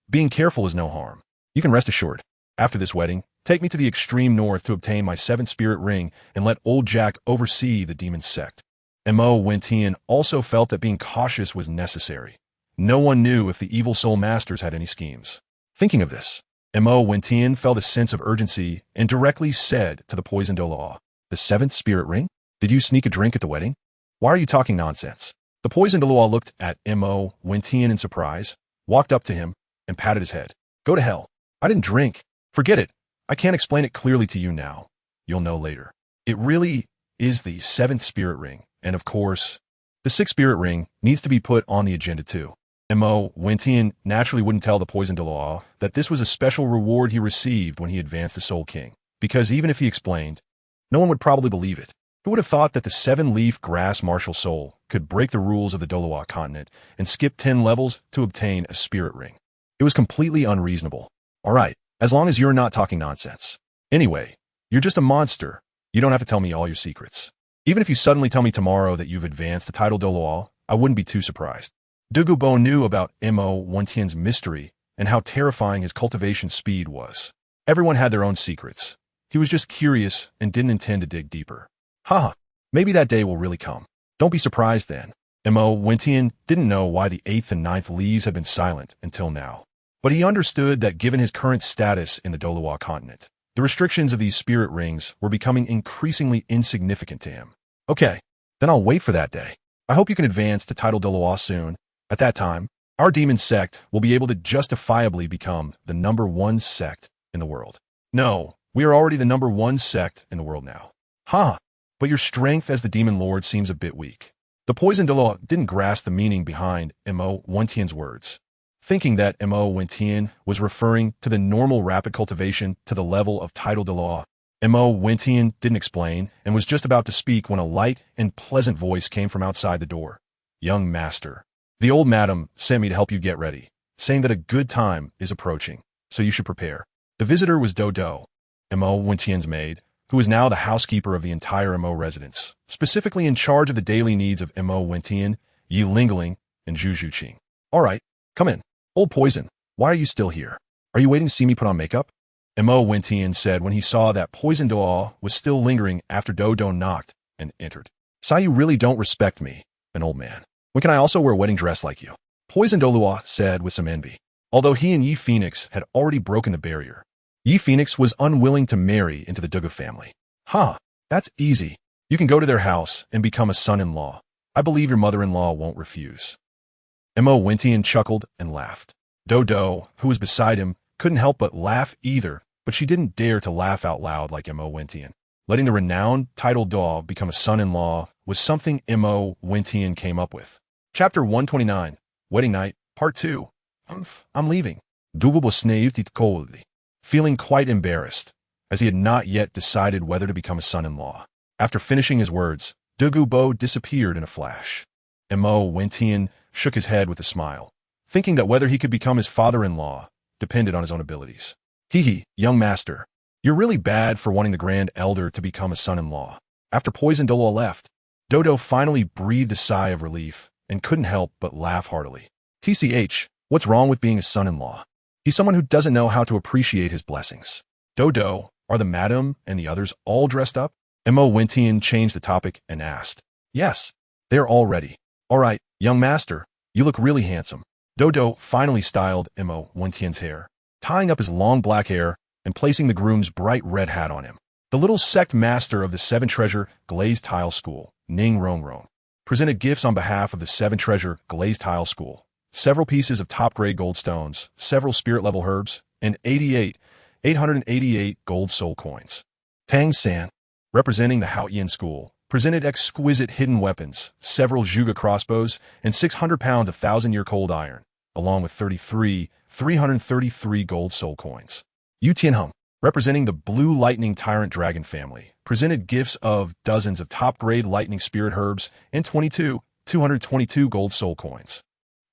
Being careful is no harm. You can rest assured. After this wedding, take me to the extreme north to obtain my 7th spirit ring and let old Jack oversee the demon's sect. Mo Wentian also felt that being cautious was necessary. No one knew if the evil soul masters had any schemes. Thinking of this, Mo Wentian felt a sense of urgency and directly said to the poisoned Douluo, "The 7th spirit ring? Did you sneak a drink at the wedding? Why are you talking nonsense?" The poisoned Douluo looked at Mo Wentian in surprise, walked up to him, and patted his head. "Go to hell. I didn't drink. Forget it. I can't explain it clearly to you now. You'll know later. It really is the 7th spirit ring, and of course, the 6th spirit ring needs to be put on the agenda too." Mo Wentian naturally wouldn't tell the poisoned Douluo that this was a special reward he received when he advanced to Soul King, because even if he explained, no one would probably believe it. Who would have thought that the 7-leaf grass MartialSoul could break the rules of the Douluo continent and skip 10 levels to obtain a spirit ring? It was completely unreasonable. All right, as long as you're not talking nonsense. Anyway, you're just a monster. You don't have to tell me all your secrets. Even if you suddenly tell me tomorrow that you've advanced to title Douluo, I wouldn't be too surprised. Douluo knew about Mo Wentian's mystery and how terrifying his cultivation speed was. Everyone had their own secrets. He was just curious and didn't intend to dig deeper. Haha, maybe that day will really come. Don't be surprised then. Mo Wentian didn't know why the 8th and 9th leaves had been silent until now. But he understood that given his current status in the Douluo continent, the restrictions of these spirit rings were becoming increasingly insignificant to him. Okay, then I'll wait for that day. I hope you can advance to title Douluo soon. At that time, our demon sect will be able to justifiably become the #1 sect in the world. No, we are already the #1 sect in the world now. But your strength as the demon lord seems a bit weak. The poisoned Douluo didn't grasp the meaning behind Mo Wentian's words, thinking that Mo Wentian was referring to the normal rapid cultivation to the level of title Douluo. Mo Wentian didn't explain and was just about to speak when a light and pleasant voice came from outside the door. "Young master, the old madam sent me to help you get ready, saying that a good time is approaching, so you should prepare." The visitor was Douluo, Mo Wentian's maid, who was now the housekeeper of the entire Mo residence, specifically in charge of the daily needs of Mo Wentian, Yi Lingling, and Zhu Zhuqing. "All right, come in. Old Poison, why are you still here? Are you waiting to see me put on makeup?" Mo Wentian said when he saw that Poison Douluo was still lingering after Douluo knocked and entered. "Sai, you really don't respect me, an old man. When can I also wear a wedding dress like you?" Poison Douluo said with some envy. Although he and Yi Phoenix had already broken the barrier, Yi Phoenix was unwilling to marry into the Douluo family. That's easy. You can go to their house and become a son-in-law. I believe your mother-in-law won't refuse." Mo Wentian chuckled and laughed. Douluo, who was beside him, couldn't help but laugh either, but she didn't dare to laugh out loud like Mo Wentian. Letting the renowned title Douluo become a son-in-law was something Mo Wentian came up with. Chapter 129, Wedding Night, Part 2. I'm leaving. Douluo sneezed coldly, feeling quite embarrassed, as he had not yet decided whether to become a son-in-law. After finishing his words, Douluo disappeared in a flash. Mo Wentian shook his head with a smile, thinking that whether he could become his father-in-law depended on his own abilities. Young master, you're really bad for wanting the Grand Elder to become a son-in-law." After Poison Douluo left, Douluo finally breathed a sigh of relief and couldn't help but laugh heartily. What's wrong with being a son-in-law? He's someone who doesn't know how to appreciate his blessings. Douluo, are the madam and the others all dressed up? Mo Wentian changed the topic and asked. "Yes, they're all ready." "All right, young master, you look really handsome." Douluo finally styled Mo Wentian's hair, tying up his long black hair and placing the groom's bright red hat on him. The little sect master of the 7 Treasure Glazed Tile School, Ning Rongrong, presented gifts on behalf of the 7 Treasure Glazed Tile School. Several pieces of top-grade gold stones, several spirit-level herbs, and 888 gold soul coins. Tang San, representing the Haoyan School, presented exquisite hidden weapons, several Zhuge crossbows, and 600 pounds of 1,000-year cold iron, along with 333 gold soul coins. Yu Tianheng, representing the Blue Lightning Tyrant Dragon family, presented gifts of dozens of top-grade lightning spirit herbs and 222 gold soul coins.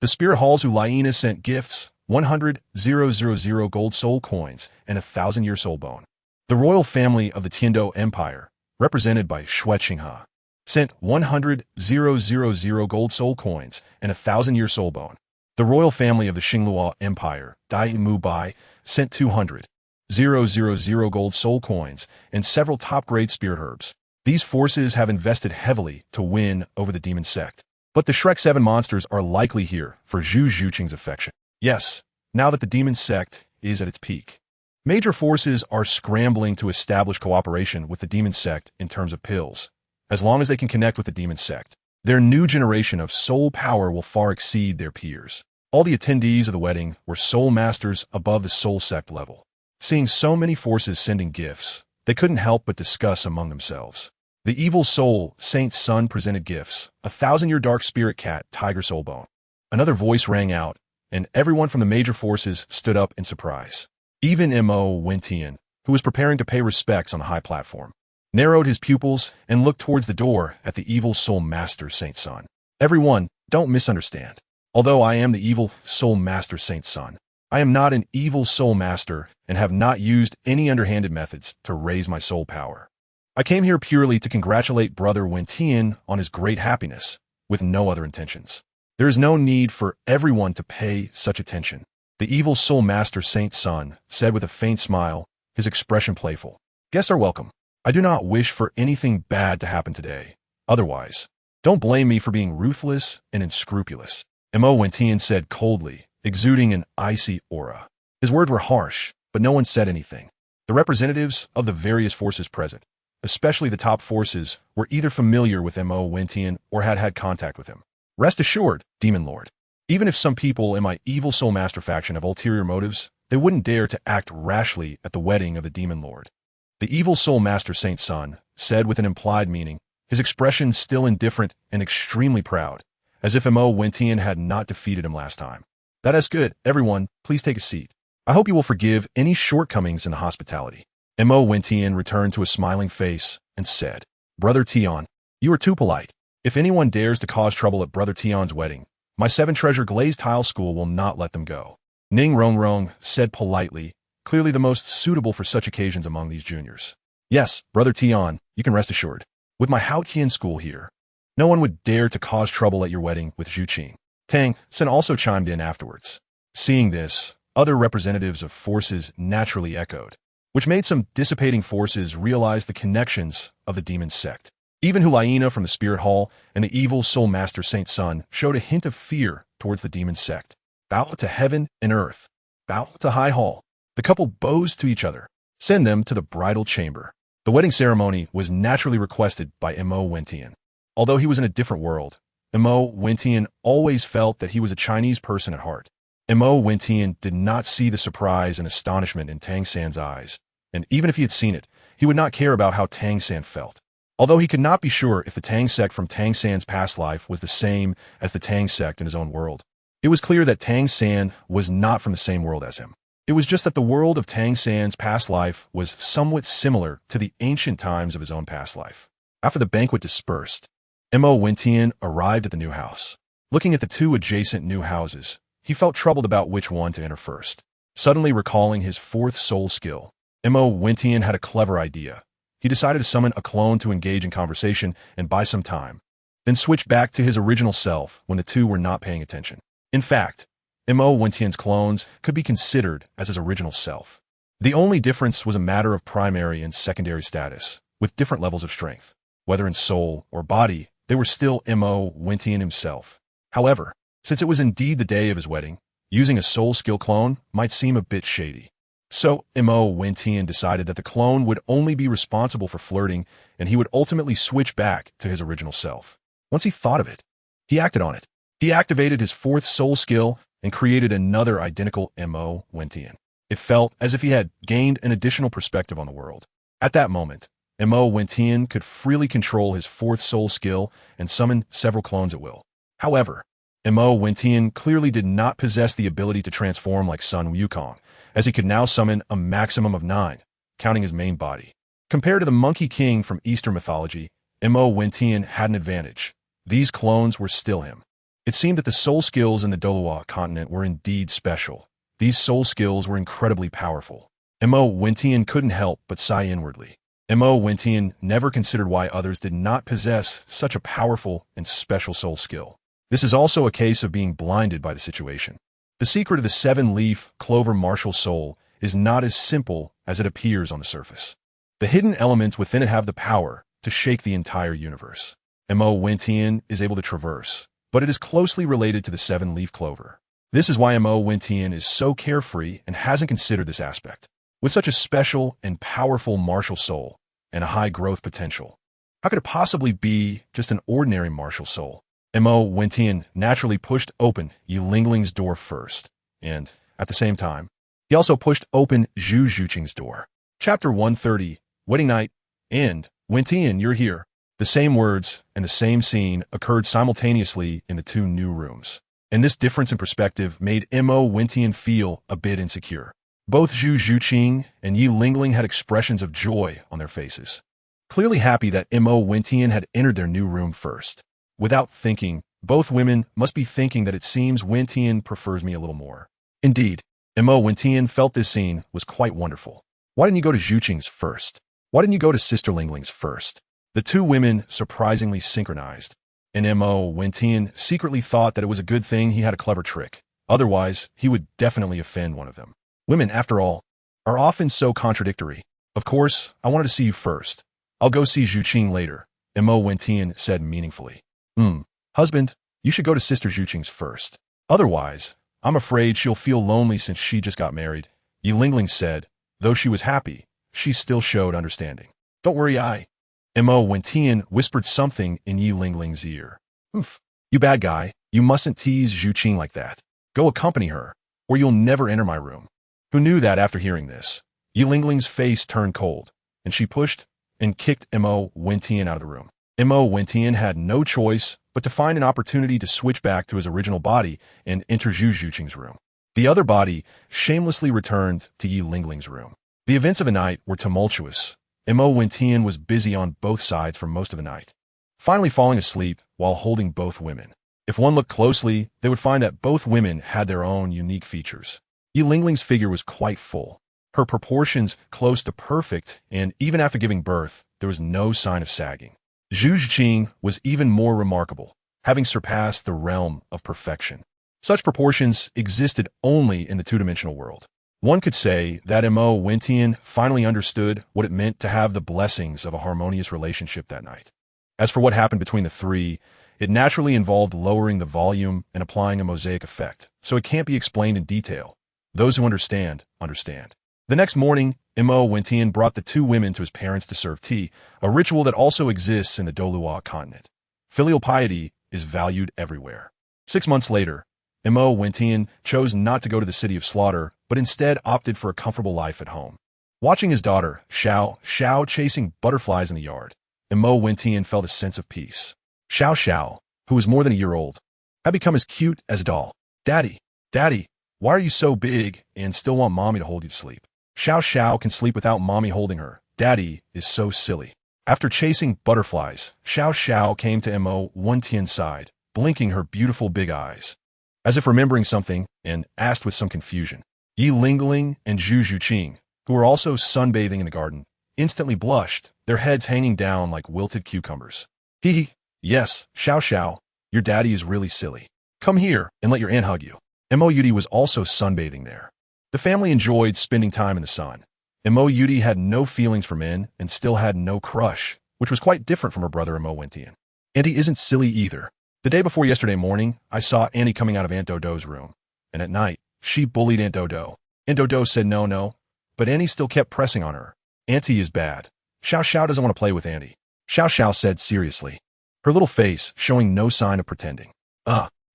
The Spirit Halls Ulaina sent gifts, 100,000 gold soul coins, and 1,000-year soul bone. The royal family of the Tiando Empire, represented by Xue Qinghe, sent 100,000 gold soul coins and 1,000-year soul bone. The royal family of the Xingluo Empire, Dai Mu Bai, sent 200,000 gold soul coins and several top-grade spirit herbs. These forces have invested heavily to win over the demon sect. But the Shrek 7 monsters are likely here for Zhu Zhuqing's affection. Yes, now that the demon sect is at its peak. Major forces are scrambling to establish cooperation with the demon sect in terms of pills, as long as they can connect with the demon sect. Their new generation of soul power will far exceed their peers. All the attendees of the wedding were soul masters above the soul sect level. Seeing so many forces sending gifts, they couldn't help but discuss among themselves. The evil soul Saint's son presented gifts, 1,000-year dark spirit cat, tiger soul bone. Another voice rang out, and everyone from the major forces stood up in surprise. Even Mo Wentian, who was preparing to pay respects on the high platform, narrowed his pupils and looked towards the door at the evil soul master Saint's son. Everyone, don't misunderstand. Although I am the evil soul master Saint's son, I am not an evil soul master and have not used any underhanded methods to raise my soul power. I came here purely to congratulate Brother Wentian on his great happiness, with no other intentions. There is no need for everyone to pay such attention. The evil soul master Saint's son said with a faint smile, his expression playful. Guests are welcome. I do not wish for anything bad to happen today. Otherwise, don't blame me for being ruthless and unscrupulous. Mo Wentian said coldly, exuding an icy aura. His words were harsh, but no one said anything. The representatives of the various forces present, especially the top forces, were either familiar with Mo Wentian or had had contact with him. Rest assured, Demon Lord, even if some people in my evil soul master faction have ulterior motives, they wouldn't dare to act rashly at the wedding of the Demon Lord. The evil soul master Saint's son said with an implied meaning, his expression still indifferent and extremely proud, as if Mo Wentian had not defeated him last time. That is good. Everyone, please take a seat. I hope you will forgive any shortcomings in the hospitality. Mo Wentian returned to a smiling face and said, Brother Tian, you are too polite. If anyone dares to cause trouble at Brother Tian's wedding, my 7-treasure glazed tile school will not let them go. Ning Rongrong said politely, clearly the most suitable for such occasions among these juniors. Yes, Brother Tian, you can rest assured. With my Haotian school here, no one would dare to cause trouble at your wedding with Zhu Qing. Tang Sen also chimed in afterwards. Seeing this, other representatives of forces naturally echoed, which made some dissipating forces realize the connections of the demon sect. Even Hulaina from the Spirit Hall and the evil soul master Saint's son showed a hint of fear towards the demon sect. Bow to heaven and earth. Bow to High Hall. The couple bows to each other. Send them to the bridal chamber. The wedding ceremony was naturally requested by Mo Wentian. Although he was in a different world, Mo Wentian always felt that he was a Chinese person at heart. Mo Wentian did not see the surprise and astonishment in Tang San's eyes, and even if he had seen it, he would not care about how Tang San felt. Although he could not be sure if the Tang sect from Tang San's past life was the same as the Tang sect in his own world, it was clear that Tang San was not from the same world as him. It was just that the world of Tang San's past life was somewhat similar to the ancient times of his own past life. After the banquet dispersed, Mo Wentian arrived at the new house. Looking at the two adjacent new houses, he felt troubled about which one to enter first. Suddenly recalling his 4th soul skill, Mo Wentian had a clever idea. He decided to summon a clone to engage in conversation and buy some time, then switch back to his original self when the two were not paying attention. In fact, Mo Wentian's clones could be considered as his original self. The only difference was a matter of primary and secondary status, with different levels of strength. Whether in soul or body, they were still Mo Wentian himself. However, since it was indeed the day of his wedding, using a soul skill clone might seem a bit shady. So, Mo Wentian decided that the clone would only be responsible for flirting, and he would ultimately switch back to his original self. Once he thought of it, he acted on it. He activated his 4th soul skill and created another identical Mo Wentian. It felt as if he had gained an additional perspective on the world. At that moment, Mo Wentian could freely control his 4th soul skill and summon several clones at will. However, Mo Wentian clearly did not possess the ability to transform like Sun Wukong, as he could now summon a maximum of 9, counting his main body. Compared to the Monkey King from Eastern mythology, Mo Wentian had an advantage. These clones were still him. It seemed that the soul skills in the Douluo continent were indeed special. These soul skills were incredibly powerful. Mo Wentian couldn't help but sigh inwardly. Mo Wentian never considered why others did not possess such a powerful and special soul skill. This is also a case of being blinded by the situation. The secret of the seven-leaf clover MartialSoul is not as simple as it appears on the surface. The hidden elements within it have the power to shake the entire universe. Mo Wentian is able to traverse, but it is closely related to the seven-leaf clover. This is why Mo Wentian is so carefree and hasn't considered this aspect. With such a special and powerful MartialSoul and a high growth potential, how could it possibly be just an ordinary MartialSoul? Mo Wentian naturally pushed open Yi Lingling's door first, and, at the same time, he also pushed open Zhu Zhuqing's door. Chapter 130, Wedding Night, End. Wentian, you're here. The same words and the same scene occurred simultaneously in the two new rooms, and this difference in perspective made Mo Wentian feel a bit insecure. Both Zhu Zhuqing and Yi Lingling had expressions of joy on their faces, clearly happy that Mo Wentian had entered their new room first. Without thinking, both women must be thinking that it seems Wentian prefers me a little more. Indeed, Mo Wentian felt this scene was quite wonderful. Why didn't you go to Zhuqing's first? Why didn't you go to Sister Lingling's first? The two women surprisingly synchronized, and Mo Wentian secretly thought that it was a good thing he had a clever trick. Otherwise, he would definitely offend one of them. Women, after all, are often so contradictory. Of course, I wanted to see you first. I'll go see Zhuqing later, Mo Wentian said meaningfully. Husband, you should go to Sister Zhuqing's first. Otherwise, I'm afraid she'll feel lonely since she just got married, Yi Lingling said. Though she was happy, she still showed understanding. Don't worry, Mo Wentian whispered something in Yi Lingling's ear. You bad guy, you mustn't tease Zhuqing like that. Go accompany her, or you'll never enter my room. Who knew that after hearing this? Yi Lingling's face turned cold, and she pushed and kicked Mo Wentian out of the room. Mo Wentian had no choice but to find an opportunity to switch back to his original body and enter Zhu Zhuqing's room. The other body shamelessly returned to Yi Lingling's room. The events of the night were tumultuous. Mo Wentian was busy on both sides for most of the night, finally falling asleep while holding both women. If one looked closely, they would find that both women had their own unique features. Yi Lingling's figure was quite full, her proportions close to perfect, and even after giving birth, there was no sign of sagging. Zhu Zhuqing was even more remarkable, having surpassed the realm of perfection. Such proportions existed only in the two-dimensional world. One could say that Mo Wentian finally understood what it meant to have the blessings of a harmonious relationship that night. As for what happened between the three, it naturally involved lowering the volume and applying a mosaic effect, so it can't be explained in detail. Those who understand, understand. The next morning, Mo Wentian brought the two women to his parents to serve tea, a ritual that also exists in the Douluo continent. Filial piety is valued everywhere. 6 months later, Mo Wentian chose not to go to the city of slaughter, but instead opted for a comfortable life at home. Watching his daughter, Xiao chasing butterflies in the yard, Mo Wentian felt a sense of peace. Xiao, who was more than a year old, had become as cute as a doll. Daddy, why are you so big and still want mommy to hold you to sleep? Xiao can sleep without mommy holding her. Daddy is so silly. After chasing butterflies, Xiao came to Mo Wentian's side, blinking her beautiful big eyes, as if remembering something, and asked with some confusion. Yi Lingling and Zhu Zhuqing, who were also sunbathing in the garden, instantly blushed, their heads hanging down like wilted cucumbers. Yes, Xiao, your daddy is really silly. Come here and let your aunt hug you. Mo Yudi was also sunbathing there. The family enjoyed spending time in the sun. Mo Yudi had no feelings for men and still had no crush, which was quite different from her brother Mo Wentian. Auntie isn't silly either. The day before yesterday morning, I saw Annie coming out of Aunt Dodo's room, and at night, she bullied Aunt Dodo. Aunt Dodo said no, but Annie still kept pressing on her. Auntie is bad. Xiao doesn't want to play with Auntie. Xiao said seriously, her little face showing no sign of pretending.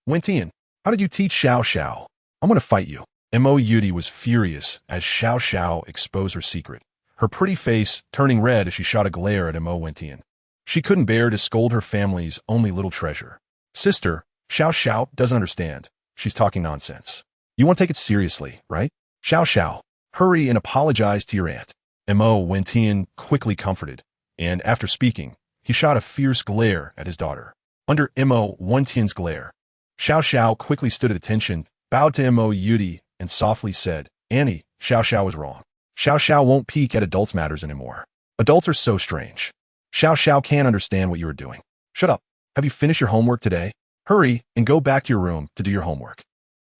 Wentian, how did you teach Xiao? I'm going to fight you. Mo Yudi was furious as Xiao exposed her secret, her pretty face turning red as she shot a glare at Mo Wentian. She couldn't bear to scold her family's only little treasure. Sister, Xiao doesn't understand. She's talking nonsense. You won't take it seriously, right? Xiao, hurry and apologize to your aunt. Mo Wentian quickly comforted, and after speaking, he shot a fierce glare at his daughter. Under Mo Wentian's glare, Xiao quickly stood at attention, bowed to Mo Yudi, and softly said, Annie, Xiao was wrong. Xiao won't peek at adults' matters anymore. Adults are so strange. Xiao can't understand what you are doing. Shut up. Have you finished your homework today? Hurry and go back to your room to do your homework.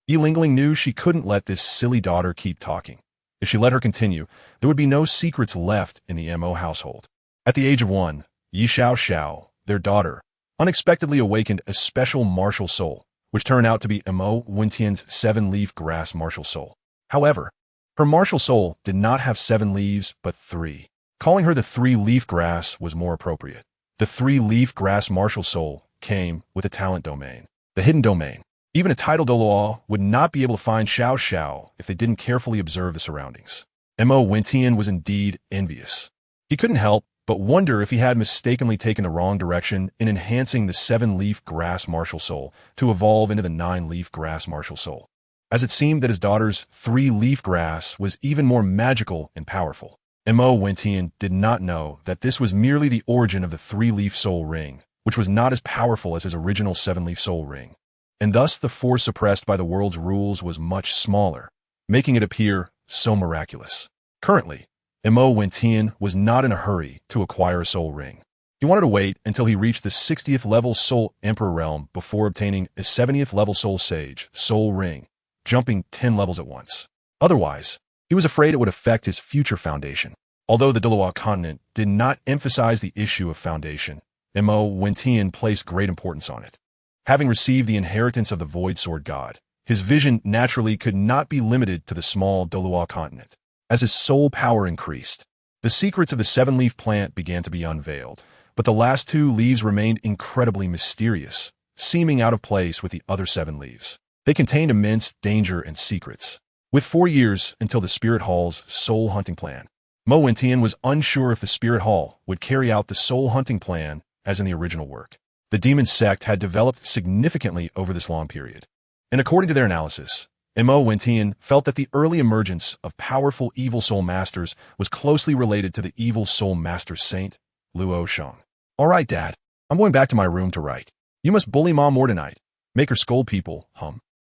Yi Lingling knew she couldn't let this silly daughter keep talking. If she let her continue, there would be no secrets left in the MO household. At the age of 1, Yi Xiao, their daughter, unexpectedly awakened a special martial soul, which turned out to be Mo Wentian's 7-leaf grass martial soul. However, her martial soul did not have 7 leaves, but 3. Calling her the 3-leaf grass was more appropriate. The 3-leaf grass martial soul came with a talent domain, the hidden domain. Even a titled Douluo would not be able to find Xiao if they didn't carefully observe the surroundings. Mo Wentian was indeed envious. He couldn't help but wonder if he had mistakenly taken the wrong direction in enhancing the 7-leaf grass martial soul to evolve into the 9-leaf grass martial soul, as it seemed that his daughter's 3-leaf grass was even more magical and powerful. Mo Wentian did not know that this was merely the origin of the 3-leaf soul ring, which was not as powerful as his original 7-leaf soul ring, and thus the force suppressed by the world's rules was much smaller, making it appear so miraculous. Currently, Mo Wentian was not in a hurry to acquire a soul ring. He wanted to wait until he reached the 60th level Soul Emperor realm before obtaining a 70th level Soul Sage soul ring, jumping 10 levels at once. Otherwise, he was afraid it would affect his future foundation. Although the Douluo continent did not emphasize the issue of foundation, Mo Wentian placed great importance on it. Having received the inheritance of the Void Sword God, his vision naturally could not be limited to the small Douluo continent. As his soul power increased, the secrets of the 7-leaf plant began to be unveiled, but the last 2 leaves remained incredibly mysterious, seeming out of place with the other 7 leaves. They contained immense danger and secrets. With 4 years until the Spirit Hall's soul hunting plan, Mo Wentian was unsure if the Spirit Hall would carry out the soul hunting plan as in the original work. The demon sect had developed significantly over this long period, and according to their analysis, Mo Wentian felt that the early emergence of powerful evil soul masters was closely related to the evil soul master saint, Luo Shang. All right, Dad, I'm going back to my room to write. You must bully Mom more tonight. Make her scold people,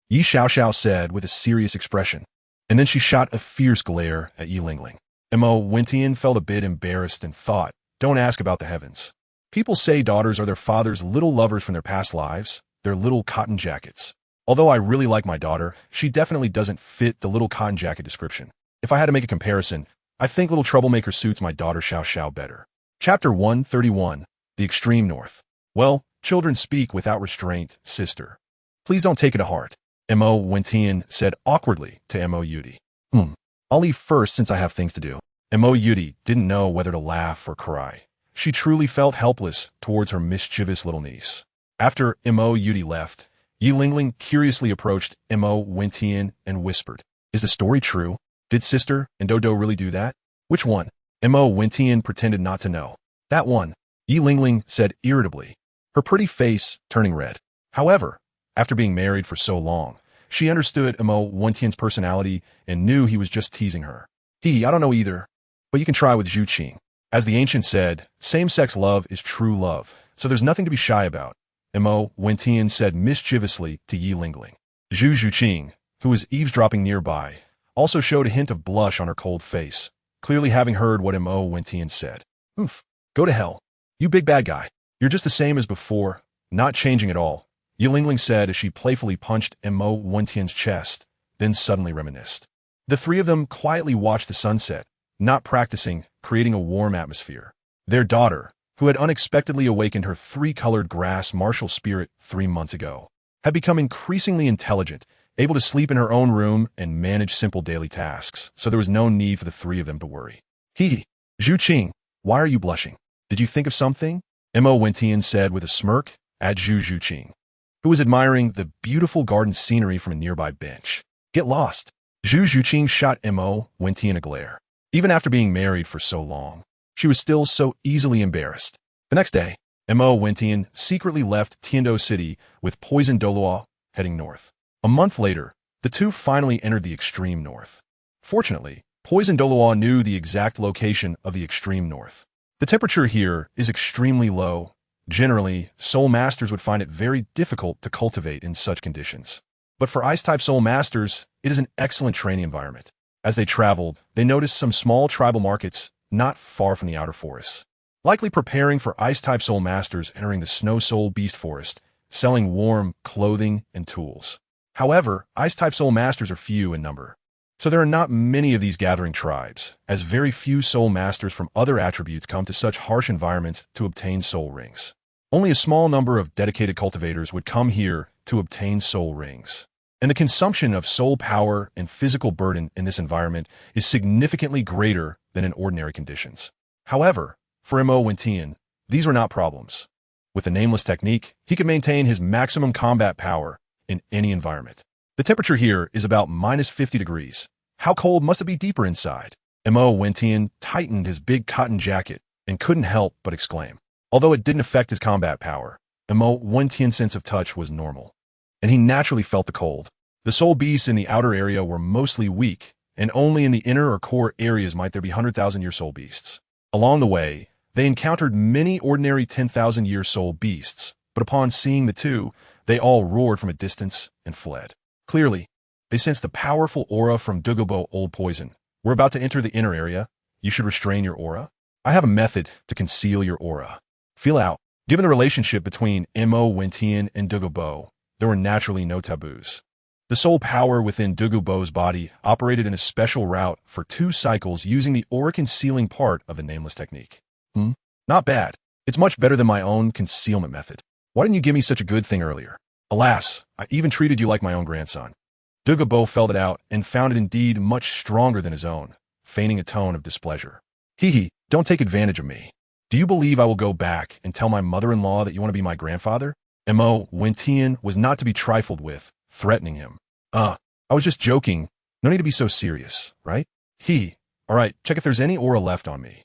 Yi Xiao said with a serious expression, and then she shot a fierce glare at Yi Lingling. Mo Wentian felt a bit embarrassed and thought, don't ask about the heavens. People say daughters are their father's little lovers from their past lives, their little cotton jackets. Although I really like my daughter, she definitely doesn't fit the little cotton jacket description. If I had to make a comparison, I think little troublemaker suits my daughter Xiao better. Chapter 131, The Extreme North. Well, children speak without restraint, sister. Please don't take it to heart, Mo Wentian said awkwardly to Mo Yudi. I'll leave first since I have things to do. Mo Yudi didn't know whether to laugh or cry. She truly felt helpless towards her mischievous little niece. After Mo Yudi left, Yi Lingling curiously approached Mo Wentian and whispered, is the story true? Did Sister and Dodo really do that? Which one? Mo Wentian pretended not to know. That one, Yi Lingling said irritably, her pretty face turning red. However, after being married for so long, she understood Mo Wentian's personality and knew he was just teasing her. I don't know either, but you can try with Zhu Qing. As the ancient said, same-sex love is true love, so there's nothing to be shy about, Mo Wentian said mischievously to Yi Lingling. Zhu Qing, who was eavesdropping nearby, also showed a hint of blush on her cold face, clearly having heard what Mo Wentian said. Go to hell. You big bad guy. You're just the same as before, not changing at all, Yi Lingling said as she playfully punched Mo Wentian's chest, then suddenly reminisced. The 3 of them quietly watched the sunset, not practicing, creating a warm atmosphere. Their daughter, who had unexpectedly awakened her 3-colored grass martial spirit 3 months ago, had become increasingly intelligent, able to sleep in her own room and manage simple daily tasks, so there was no need for the 3 of them to worry. Zhu Qing, why are you blushing? Did you think of something? Mo Wentian said with a smirk at Zhu Qing, who was admiring the beautiful garden scenery from a nearby bench. Get lost. Zhu Qing shot Mo Wentian a glare. Even after being married for so long, she was still so easily embarrassed. The next day, Mo Wentian secretly left Tiando City with Poison Douluo, heading north. A month later, the 2 finally entered the extreme north. Fortunately, Poison Douluo knew the exact location of the extreme north. The temperature here is extremely low. Generally, soul masters would find it very difficult to cultivate in such conditions. But for ice-type soul masters, it is an excellent training environment. As they traveled, they noticed some small tribal markets not far from the outer forests. Likely preparing for ice-type soul masters entering the snow soul beast forest, selling warm clothing and tools. However, Ice-type soul masters are few in number. So there are not many of these gathering tribes, as very few soul masters from other attributes come to such harsh environments to obtain soul rings. Only a small number of dedicated cultivators would come here to obtain soul rings. And the consumption of soul power and physical burden in this environment is significantly greater than in ordinary conditions. However, for Mo Wentian, these were not problems. With the nameless technique, he could maintain his maximum combat power in any environment. The temperature here is about -50 degrees. How cold must it be deeper inside? Mo Wentian tightened his big cotton jacket and couldn't help but exclaim. Although it didn't affect his combat power, Mo Wentian's sense of touch was normal, and he naturally felt the cold. The soul beasts in the outer area were mostly weak, and only in the inner or core areas might there be 100,000-year soul beasts. Along the way, they encountered many ordinary 10,000-year soul beasts, but upon seeing the two, they all roared from a distance and fled. Clearly, they sensed the powerful aura from Douluo old poison. We're about to enter the inner area. You should restrain your aura. I have a method to conceal your aura. Feel out. Given the relationship between Mo Wentian and Douluo, there were naturally no taboos. The soul power within Douluo's body operated in a special route for 2 cycles using the aura concealing part of the nameless technique. Not bad. It's much better than my own concealment method. Why didn't you give me such a good thing earlier? Alas, I even treated you like my own grandson. Douluo felt it out and found it indeed much stronger than his own, feigning a tone of displeasure. Hee, don't take advantage of me. Do you believe I will go back and tell my mother-in-law that you want to be my grandfather? Mo Wentian was not to be trifled with, threatening him. I was just joking. No need to be so serious, right? All right, check if there's any aura left on me.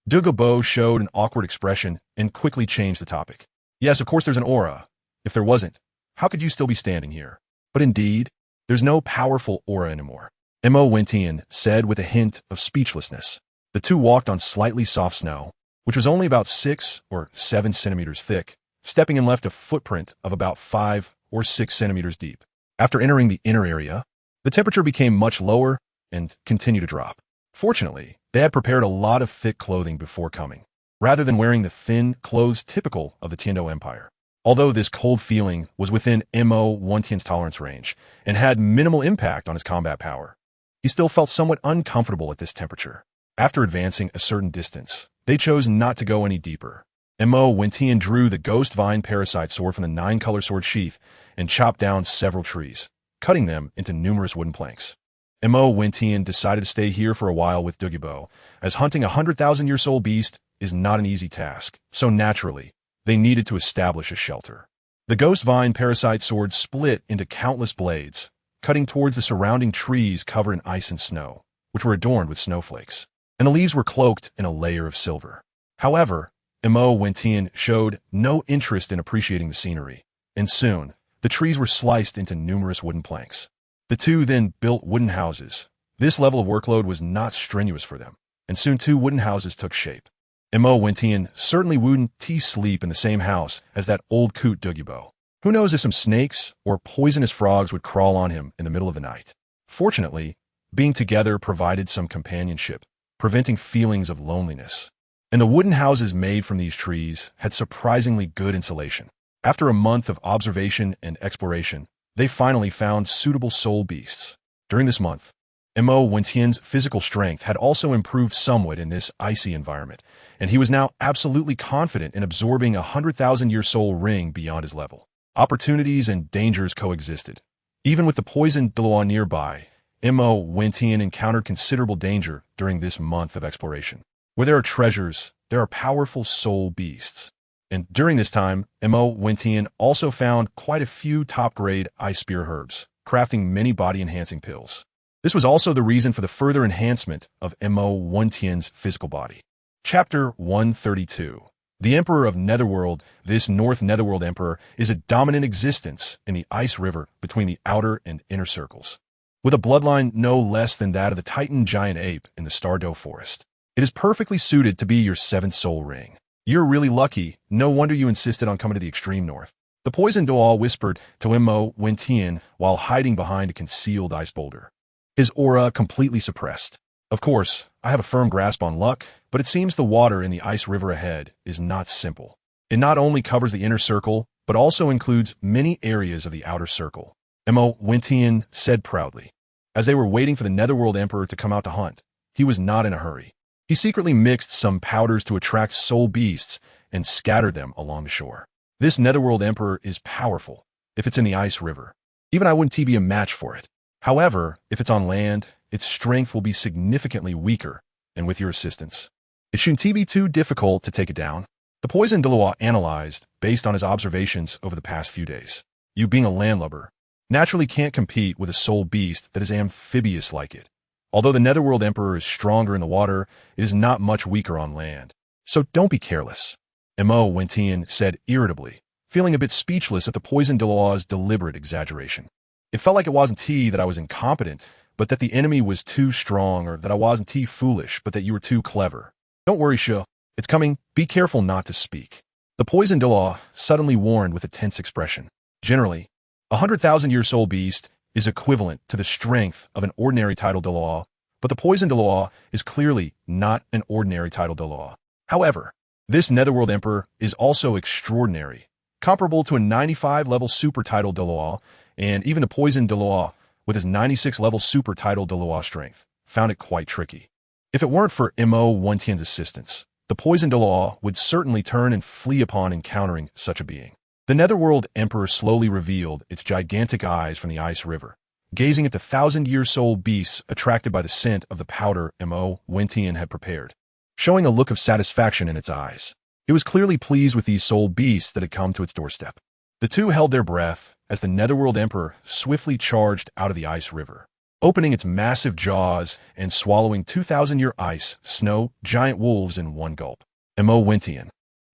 Douluo showed an awkward expression and quickly changed the topic. Yes, of course there's an aura. If there wasn't, how could you still be standing here? But indeed, there's no powerful aura anymore, Mo Wentian said with a hint of speechlessness. The two walked on slightly soft snow, which was only about 6 or 7 centimeters thick, stepping and left a footprint of about 5 or 6 centimeters deep. After entering the inner area, the temperature became much lower and continued to drop. Fortunately, they had prepared a lot of thick clothing before coming, rather than wearing the thin clothes typical of the Tiando Empire. Although this cold feeling was within Mo Wentian's tolerance range and had minimal impact on his combat power, he still felt somewhat uncomfortable at this temperature. After advancing a certain distance, they chose not to go any deeper. Mo Wentian drew the Ghost Vine Parasite Sword from the 9-color sword sheath and chopped down several trees, cutting them into numerous wooden planks. Mo Wentian decided to stay here for a while with Douluo, as hunting a 100,000-year soul beast is not an easy task, so naturally, they needed to establish a shelter. The Ghost Vine Parasite Sword split into countless blades, cutting towards the surrounding trees covered in ice and snow, which were adorned with snowflakes, and the leaves were cloaked in a layer of silver. However, Mo Wentian showed no interest in appreciating the scenery, and soon, the trees were sliced into numerous wooden planks. The two then built wooden houses. This level of workload was not strenuous for them, and soon 2 wooden houses took shape. Mo Wentian certainly wouldn't sleep in the same house as that old coot Douluo. Who knows if some snakes or poisonous frogs would crawl on him in the middle of the night. Fortunately, being together provided some companionship, preventing feelings of loneliness. And the wooden houses made from these trees had surprisingly good insulation. After a month of observation and exploration, they finally found suitable soul beasts. During this month, Mo Wentian's physical strength had also improved somewhat in this icy environment, and he was now absolutely confident in absorbing a 100,000-year soul ring beyond his level. Opportunities and dangers coexisted. Even with the poisoned Douluo nearby, Mo Wentian encountered considerable danger during this month of exploration. Where there are treasures, there are powerful soul beasts. And during this time, Mo Wentian also found quite a few top-grade ice spear herbs, crafting many body-enhancing pills. This was also the reason for the further enhancement of Mo Wentian's physical body. Chapter 132. The Emperor of Netherworld. This North Netherworld Emperor is a dominant existence in the Ice River between the outer and inner circles, with a bloodline no less than that of the Titan giant ape in the Stardow Forest. It is perfectly suited to be your 7th soul ring. You're really lucky. No wonder you insisted on coming to the extreme north. The poisoned Douluo whispered to Mo Wentian while hiding behind a concealed ice boulder, his aura completely suppressed. Of course, I have a firm grasp on luck, but it seems the water in the ice river ahead is not simple. It not only covers the inner circle, but but also includes many areas of the outer circle, Mo Wentian said proudly. As they were waiting for the Netherworld Emperor to come out to hunt, he was not in a hurry. He secretly mixed some powders to attract soul beasts and scattered them along the shore. This Netherworld Emperor is powerful if it's in the ice river. Even I wouldn't be a match for it. However, if it's on land, its strength will be significantly weaker, and with your assistance, it shouldn't be too difficult to take it down. The poison Douluo analyzed based on his observations over the past few days. You being a landlubber naturally can't compete with a soul beast that is amphibious like it. Although the Netherworld Emperor is stronger in the water, it is not much weaker on land. So don't be careless, Mo Wentian said irritably, feeling a bit speechless at the poison Douluo's deliberate exaggeration. It felt like it wasn't that I was incompetent, but that the enemy was too strong, or that I wasn't foolish, but that you were too clever. Don't worry, Shu. It's coming. Be careful not to speak. The poison Douluo suddenly warned with a tense expression. Generally, 100,000-year soul beast is equivalent to the strength of an ordinary tidal Douluo, but the poison Douluo is clearly not an ordinary tidal Douluo. However, this Netherworld Emperor is also extraordinary, comparable to a 95-level super tidal Douluo, and even the poison Douluo, with his 96-level super tidal Douluo strength, found it quite tricky. If it weren't for Mo Wentian's assistance, the poison Douluo would certainly turn and flee upon encountering such a being. The Netherworld Emperor slowly revealed its gigantic eyes from the ice river, gazing at the 1,000-year soul beasts attracted by the scent of the powder Mo Wentian had prepared, showing a look of satisfaction in its eyes. It was clearly pleased with these soul beasts that had come to its doorstep. The two held their breath as the Netherworld Emperor swiftly charged out of the ice river, opening its massive jaws and swallowing 2,000-year ice, snow, giant wolves in one gulp. Mo Wentian,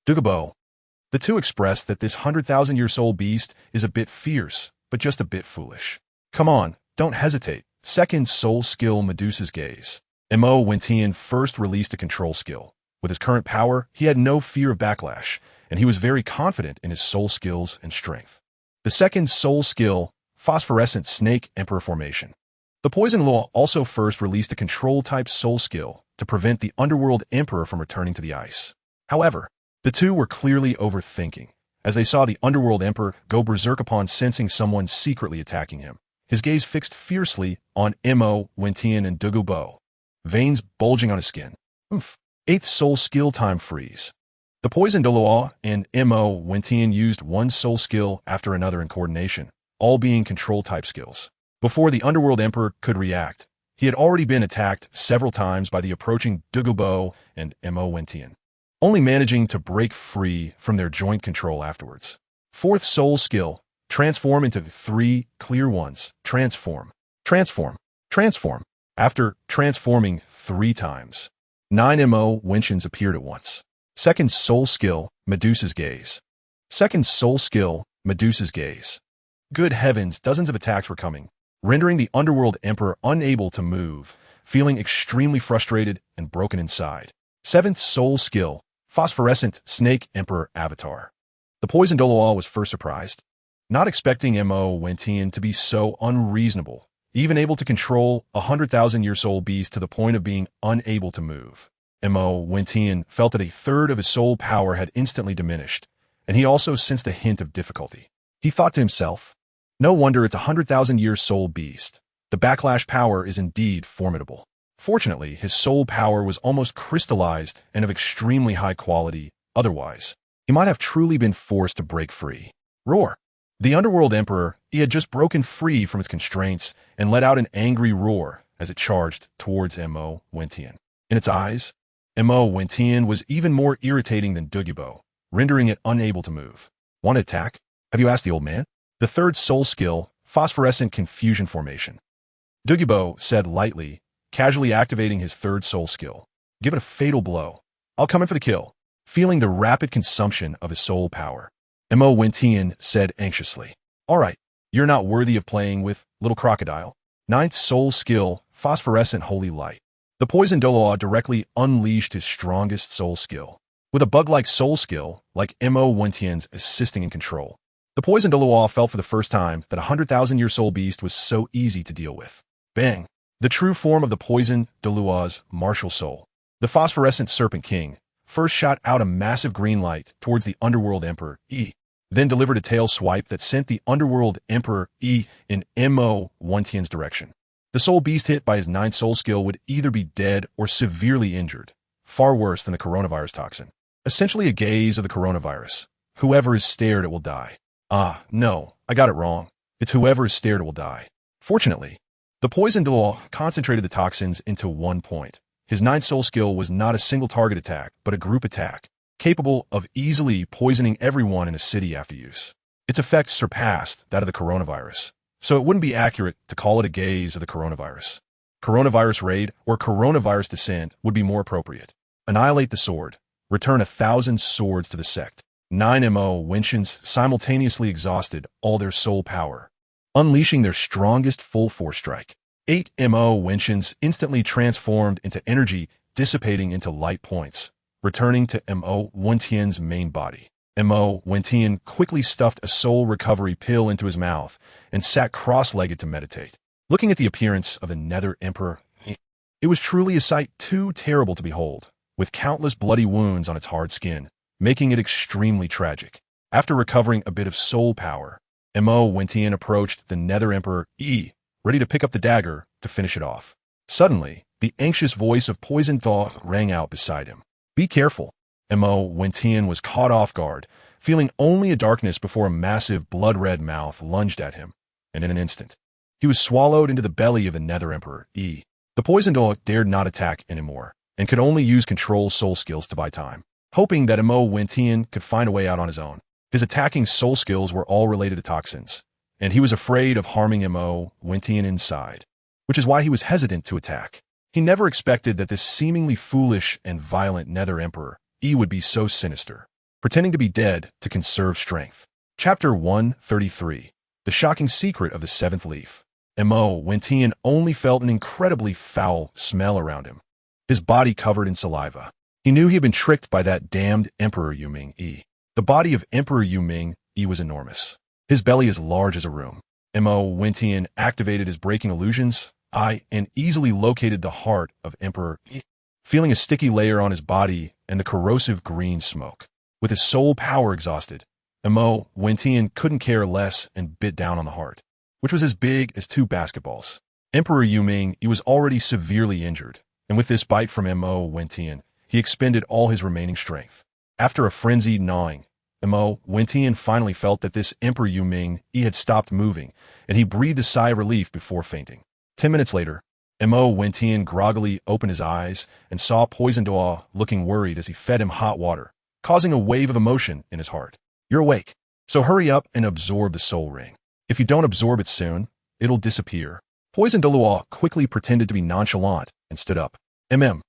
Douluo. The two expressed that this 100,000-year soul beast is a bit fierce, but just a bit foolish. Come on, don't hesitate. Second soul skill, Medusa's Gaze. Mo Wentian first released a control skill. With his current power, he had no fear of backlash, and he was very confident in his soul skills and strength. The second soul skill, Phosphorescent Snake Emperor Formation. The Poison Law also first released a control-type soul skill to prevent the Underworld Emperor from returning to the ice. However, the two were clearly overthinking, as they saw the Underworld Emperor go berserk upon sensing someone secretly attacking him, his gaze fixed fiercely on Mo Wentian and Douluo, veins bulging on his skin. Eighth soul skill time freeze. The poison Douluo and Mo Wentian used one soul skill after another in coordination, all being control-type skills. Before the Underworld Emperor could react, he had already been attacked several times by the approaching Douluo and Mo Wentian, only managing to break free from their joint control afterwards. Fourth soul skill, transform into three clear ones. Transform, transform, transform. After transforming 3 times, 9 Mo Wentians appeared at once. Second soul skill, Medusa's Gaze. Second soul skill, Medusa's Gaze. Good heavens, dozens of attacks were coming, rendering the Underworld Emperor unable to move, feeling extremely frustrated and broken inside. Seventh soul skill, Phosphorescent Snake Emperor Avatar. The poison Douluo was first surprised, not expecting Mo Wentian to be so unreasonable, even able to control a 100,000-year soul beast to the point of being unable to move. Mo Wentian felt that a third of his soul power had instantly diminished, and he also sensed a hint of difficulty. He thought to himself, no wonder it's a 100,000-year soul beast. The backlash power is indeed formidable. Fortunately, his soul power was almost crystallized and of extremely high quality. Otherwise, he might have truly been forced to break free. Roar. The Underworld Emperor, he had just broken free from its constraints and let out an angry roar as it charged towards Mo Wentian. In its eyes, Mo Wentian was even more irritating than Douluo, rendering it unable to move. Want to attack? Have you asked the old man? The third soul skill, Phosphorescent Confusion Formation. Douluo said lightly, casually activating his third soul skill. Give it a fatal blow. I'll come in for the kill. Feeling the rapid consumption of his soul power, Mo Wentian said anxiously. All right, you're not worthy of playing with, little crocodile. Ninth soul skill, Phosphorescent Holy Light. The poison Douluo directly unleashed his strongest soul skill. With a bug-like soul skill, like Mo Wentian's assisting in control, the poison Douluo felt for the first time that a 100,000-year soul beast was so easy to deal with. Bang! The true form of the poison Douluo's MartialSoul, the phosphorescent Serpent King, first shot out a massive green light towards the Underworld Emperor. then delivered a tail swipe that sent the Underworld Emperor E in Mo Wentian's direction. The soul beast hit by his 9th soul skill would either be dead or severely injured, far worse than the coronavirus toxin. Essentially a gaze of the coronavirus. Whoever is stared at will die. Ah, no, I got it wrong. It's whoever is stared at will die. Fortunately, the poison Douluo concentrated the toxins into one point. His 9th soul skill was not a single target attack, but a group attack, capable of easily poisoning everyone in a city after use. Its effect surpassed that of the coronavirus, so it wouldn't be accurate to call it a gaze of the coronavirus. Coronavirus raid or coronavirus descent would be more appropriate. Annihilate the sword. Return 1,000 swords to the sect. 9 Mo Wentians simultaneously exhausted all their soul power, unleashing their strongest full force strike. 8 Mo Wentians instantly transformed into energy, dissipating into light points, returning to Mo Wentian's main body. Mo Wentian quickly stuffed a soul recovery pill into his mouth and sat cross-legged to meditate. Looking at the appearance of the Nether Emperor, it was truly a sight too terrible to behold, with countless bloody wounds on its hard skin, making it extremely tragic. After recovering a bit of soul power, Mo Wentian approached the Nether Emperor E, ready to pick up the dagger to finish it off. Suddenly, the anxious voice of Poison Thaw rang out beside him. Be careful. Mo Wentian was caught off guard, feeling only a darkness before a massive blood-red mouth lunged at him, and in an instant, he was swallowed into the belly of the Nether Emperor E. The Poison Thaw dared not attack anymore, and could only use control soul skills to buy time, hoping that Mo Wentian could find a way out on his own. His attacking soul skills were all related to toxins, and he was afraid of harming Mo Wentian inside, which is why he was hesitant to attack. He never expected that this seemingly foolish and violent Nether Emperor E would be so sinister, pretending to be dead to conserve strength. Chapter 133. The Shocking Secret of the 7th Leaf. Mo Wentian only felt an incredibly foul smell around him, his body covered in saliva. He knew he had been tricked by that damned Emperor Yuming E. The body of Emperor Yuming E was enormous, his belly as large as a room. Mo Wentian activated his breaking illusions, and easily located the heart of Emperor E, feeling a sticky layer on his body and the corrosive green smoke. With his soul power exhausted, Mo Wentian couldn't care less and bit down on the heart, which was as big as 2 basketballs. Emperor Yuming E was already severely injured, and with this bite from Mo Wentian, he expended all his remaining strength. After a frenzied gnawing, Mo Wentian finally felt that this Emperor Yuming E had stopped moving, and he breathed a sigh of relief before fainting. 10 minutes later, Mo Wentian groggily opened his eyes and saw Poison Thaw looking worried as he fed him hot water, causing a wave of emotion in his heart. You're awake, so hurry up and absorb the soul ring. If you don't absorb it soon, it'll disappear. Poison Douluo quickly pretended to be nonchalant and stood up. Mo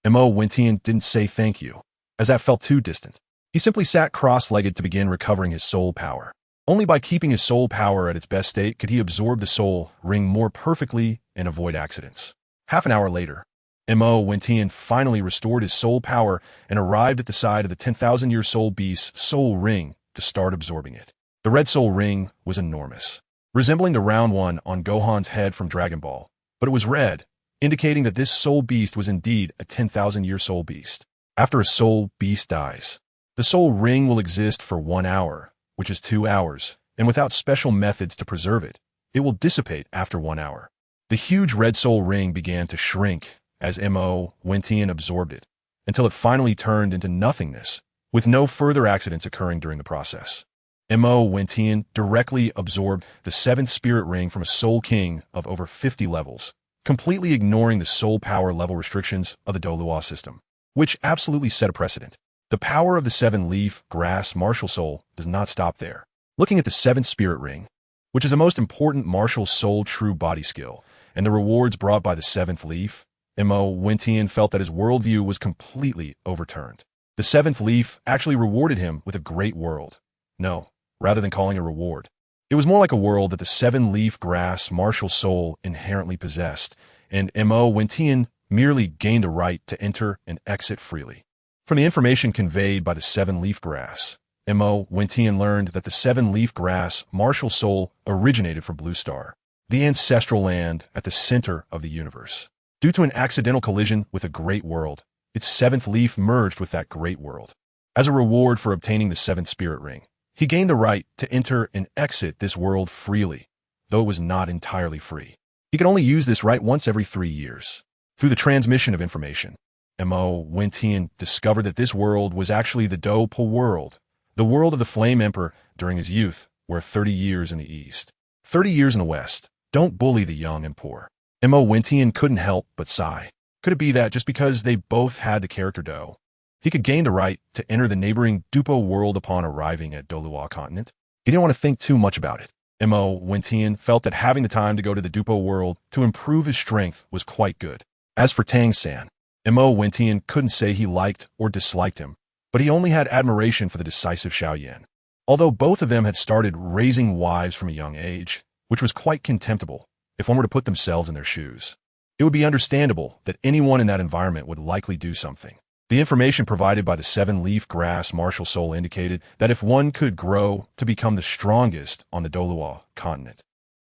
Wentian didn't say thank you, as that felt too distant. He simply sat cross-legged to begin recovering his soul power. Only by keeping his soul power at its best state could he absorb the soul ring more perfectly and avoid accidents. Half an hour later, Mo Wentian finally restored his soul power and arrived at the side of the 10,000-year soul beast's soul ring to start absorbing it. The red soul ring was enormous, resembling the round one on Gohan's head from Dragon Ball, but it was red, indicating that this soul beast was indeed a 10,000-year soul beast. After a soul beast dies, the soul ring will exist for 1 hour, which is 2 hours, and without special methods to preserve it, it will dissipate after 1 hour. The huge red soul ring began to shrink as Mo Wentian absorbed it, until it finally turned into nothingness, with no further accidents occurring during the process. Mo Wentian directly absorbed the 7th spirit ring from a soul king of over 50 levels, completely ignoring the soul power level restrictions of the Douluo system, which absolutely set a precedent. The power of the 7-Leaf grass MartialSoul does not stop there. Looking at the 7th spirit ring, which is the most important MartialSoul true body skill, and the rewards brought by the 7th Leaf, Mo Wentian felt that his worldview was completely overturned. The 7th Leaf actually rewarded him with a great world. No, rather than calling a reward, it was more like a world that the 7-Leaf grass MartialSoul inherently possessed, and Mo Wentian merely gained the right to enter and exit freely. From the information conveyed by the 7-Leaf grass, Mo Wentian learned that the 7-Leaf grass MartialSoul originated from Blue Star, the ancestral land at the center of the universe. Due to an accidental collision with a great world, its 7th leaf merged with that great world. As a reward for obtaining the 7th spirit ring, He gained the right to enter and exit this world freely, though it was not entirely free. He could only use this right once every 3 years. Through the transmission of information, Mo Wentian discovered that this world was actually the Douluo world, the world of the Flame Emperor during his youth, where 30 years in the East, 30 years in the West. Don't bully the young and poor. Mo Wentian couldn't help but sigh. Could it be that just because they both had the character Douluo, he could gain the right to enter the neighboring Douluo world upon arriving at Douluo continent? He didn't want to think too much about it. Mo Wentian felt that having the time to go to the Douluo world to improve his strength was quite good. As for Tang San, Mo Wentian couldn't say he liked or disliked him, but he only had admiration for the decisive Xiaoyan. Although both of them had started raising wives from a young age, which was quite contemptible if one were to put themselves in their shoes. It would be understandable that anyone in that environment would likely do something. The information provided by the seven-leaf grass MartialSoul indicated that if one could grow to become the strongest on the Douluo continent,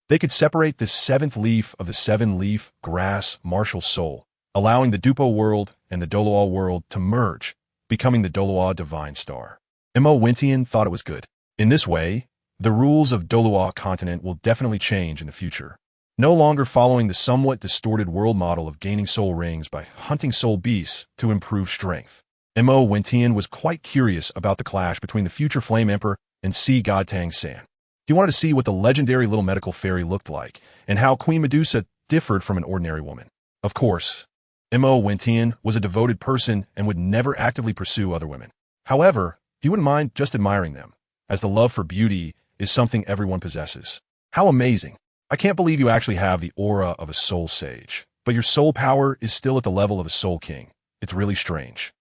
they could separate the seventh leaf of the seven-leaf grass MartialSoul, allowing the Douluo world and the Douluo world to merge, becoming the Douluo divine star. Mo Wentian thought it was good. In this way, the rules of Douluo continent will definitely change in the future. No longer following the somewhat distorted world model of gaining soul rings by hunting soul beasts to improve strength. Mo Wentian was quite curious about the clash between the future Flame Emperor and Sea God Tang San. He wanted to see what the legendary little medical fairy looked like and how Queen Medusa differed from an ordinary woman. Of course, Mo Wentian was a devoted person and would never actively pursue other women. However, he wouldn't mind just admiring them, as the love for beauty is something everyone possesses. How amazing! I can't believe you actually have the aura of a soul sage, but your soul power is still at the level of a soul king. It's really strange.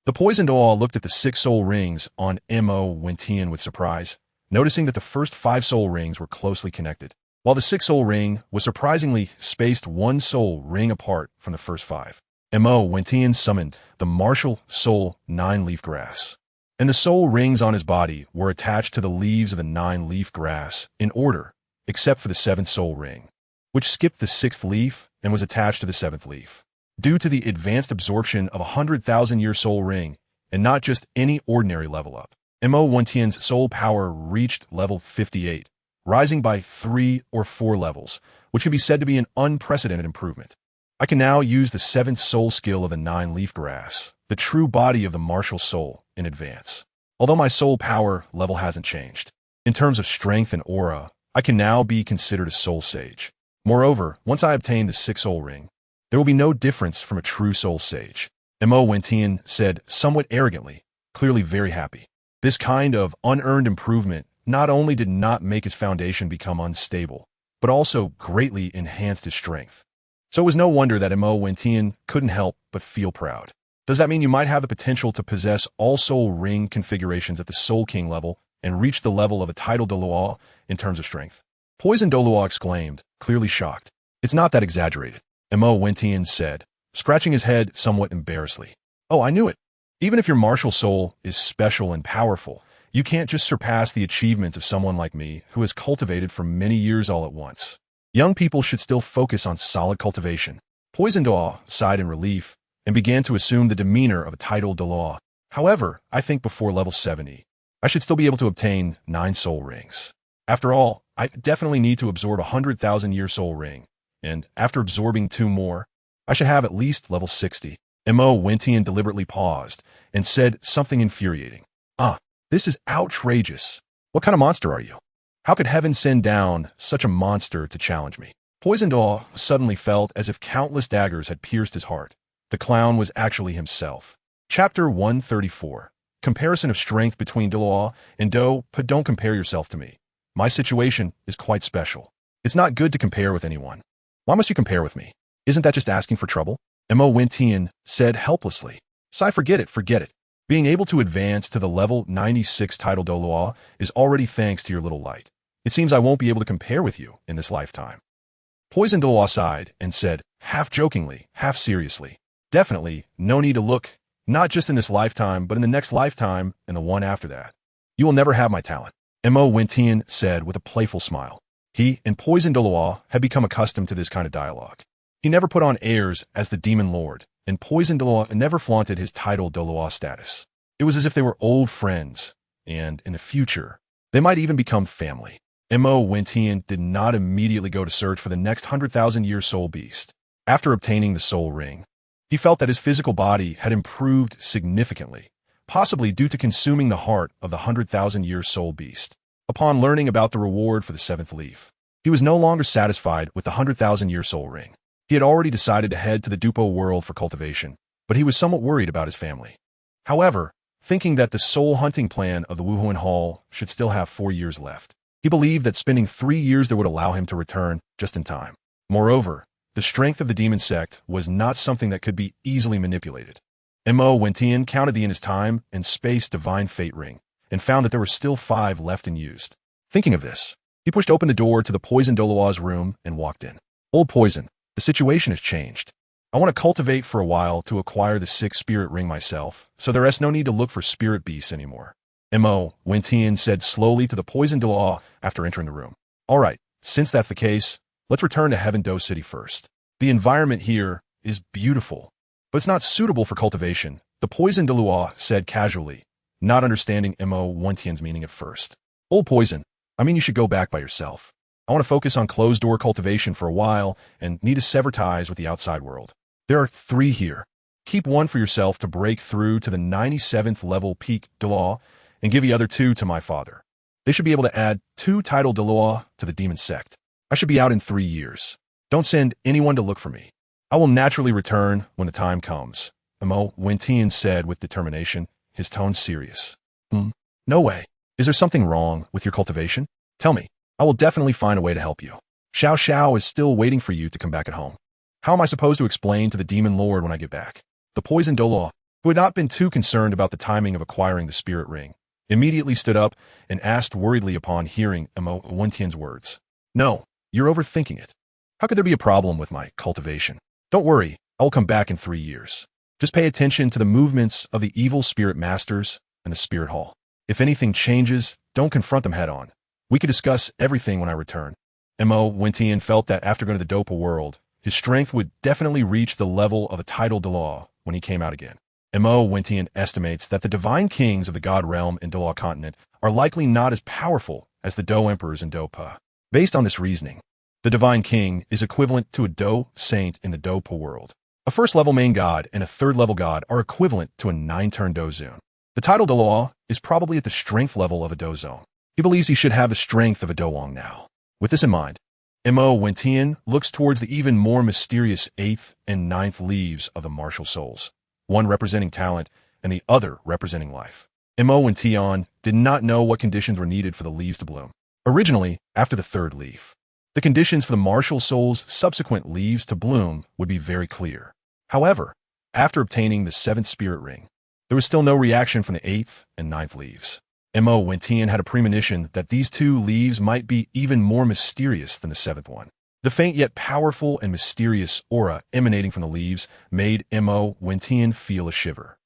The poisoned Douluo looked at the 6 soul rings on Mo Wentian with surprise, noticing that the first 5 soul rings were closely connected, while the 6th soul ring was surprisingly spaced 1 soul ring apart from the first 5. Mo Wentian summoned the MartialSoul 9-leaf grass, and the soul rings on his body were attached to the leaves of the 9-leaf grass in order, except for the 7th soul ring, which skipped the 6th leaf and was attached to the 7th leaf. Due to the advanced absorption of a 100,000-year soul ring, and not just any ordinary level up, Mo Wentian's soul power reached level 58, rising by 3 or 4 levels, which could be said to be an unprecedented improvement. I can now use the 7th soul skill of the 9-leaf grass, the true body of the MartialSoul, in advance. Although my soul power level hasn't changed, in terms of strength and aura, I can now be considered a soul sage. Moreover, once I obtain the 6th soul ring, there will be no difference from a true soul sage. Mo Wentian said somewhat arrogantly, clearly very happy. This kind of unearned improvement not only did not make his foundation become unstable, but also greatly enhanced his strength. So it was no wonder that Mo Wentian couldn't help but feel proud. Does that mean you might have the potential to possess all soul ring configurations at the Soul King level and reach the level of a title Douluo in terms of strength? Poison Douluo exclaimed, clearly shocked. It's not that exaggerated, Mo Wentian said, scratching his head somewhat embarrassedly. Oh, I knew it. Even if your MartialSoul is special and powerful, you can't just surpass the achievements of someone like me who has cultivated for many years all at once. Young people should still focus on solid cultivation. Poison Douluo sighed in relief and began to assume the demeanor of a title Douluo. However, I think before level 70, I should still be able to obtain 9 soul rings. After all, I definitely need to absorb a 100,000-year soul ring, and after absorbing 2 more, I should have at least level 60. Mo Wentian deliberately paused and said something infuriating. This is outrageous. What kind of monster are you? How could heaven send down such a monster to challenge me? Poison Douluo suddenly felt as if countless daggers had pierced his heart. The clown was actually himself. Chapter 134. Comparison of strength between Douluo and Do, but don't compare yourself to me. My situation is quite special. It's not good to compare with anyone. Why must you compare with me? Isn't that just asking for trouble? Mo Wentian said helplessly. Sai, forget it. Being able to advance to the level 96 title Douluo is already thanks to your little light. It seems I won't be able to compare with you in this lifetime. Poison Douluo sighed and said, half jokingly, half seriously. Definitely, no need to look, not just in this lifetime, but in the next lifetime and the one after that. You will never have my talent. Mo Wentian said with a playful smile. He and Poison Douluo had become accustomed to this kind of dialogue. He never put on airs as the Demon Lord, and Poison Douluo never flaunted his title Douluo status. It was as if they were old friends, and in the future, they might even become family. Mo Wentian did not immediately go to search for the next 100,000-year soul beast. After obtaining the soul ring, he felt that his physical body had improved significantly, possibly due to consuming the heart of the 100,000-year soul beast. Upon learning about the reward for the seventh leaf, he was no longer satisfied with the 100,000-year soul ring. He had already decided to head to the Douluo world for cultivation, but he was somewhat worried about his family. However, thinking that the soul hunting plan of the Wuhuan Hall should still have 4 years left, he believed that spending 3 years there would allow him to return just in time. Moreover, the strength of the demon sect was not something that could be easily manipulated. Mo Wentian counted in his time and space divine fate ring, and found that there were still 5 left unused. Thinking of this, he pushed open the door to the Poison Douluo's room and walked in. Old Poison, the situation has changed. I want to cultivate for a while to acquire the 6th spirit ring myself, so there is no need to look for spirit beasts anymore. Mo Wentian said slowly to the Poison Douluo after entering the room. All right, since that's the case, let's return to Heaven Do City first. The environment here is beautiful, but it's not suitable for cultivation, the Poison Douluo said casually, not understanding Mo Wentian's meaning at first. Old Poison, I mean you should go back by yourself. I want to focus on closed-door cultivation for a while and need to sever ties with the outside world. There are 3 here. Keep 1 for yourself to break through to the 97th level peak Douluo and give the other 2 to my father. They should be able to add 2 title Douluo to the demon sect. I should be out in 3 years. Don't send anyone to look for me. I will naturally return when the time comes, Mo Wentian said with determination, his tone serious. No way. Is there something wrong with your cultivation? Tell me. I will definitely find a way to help you. Xiao Xiao is still waiting for you to come back at home. How am I supposed to explain to the demon lord when I get back? The Poison Douluo, who had not been too concerned about the timing of acquiring the spirit ring, immediately stood up and asked worriedly upon hearing Mo Wentian's words. No, you're overthinking it. How could there be a problem with my cultivation? Don't worry, I will come back in 3 years. Just pay attention to the movements of the evil spirit masters and the spirit hall. If anything changes, don't confront them head on. We could discuss everything when I return. Mo Wentian felt that after going to the Dopa world, his strength would definitely reach the level of a title Douluo when he came out again. Mo Wentian estimates that the divine kings of the God realm and Douluo continent are likely not as powerful as the Do emperors in Dopa. Based on this reasoning, the divine king is equivalent to a Do saint in the Dopa world. A first-level main god and a third-level god are equivalent to a 9-turn Do zone. The title Douluo is probably at the strength level of a Do zone. He believes he should have the strength of a Doang now. With this in mind, Mo Wentian looks towards the even more mysterious 8th and 9th leaves of the martial souls, one representing talent and the other representing life. Mo Wentian did not know what conditions were needed for the leaves to bloom. Originally, after the 3rd leaf, the conditions for the martial soul's subsequent leaves to bloom would be very clear. However, after obtaining the 7th spirit ring, there was still no reaction from the 8th and 9th leaves. Mo Wentian had a premonition that these 2 leaves might be even more mysterious than the 7th one. The faint yet powerful and mysterious aura emanating from the leaves made Mo Wentian feel a shiver.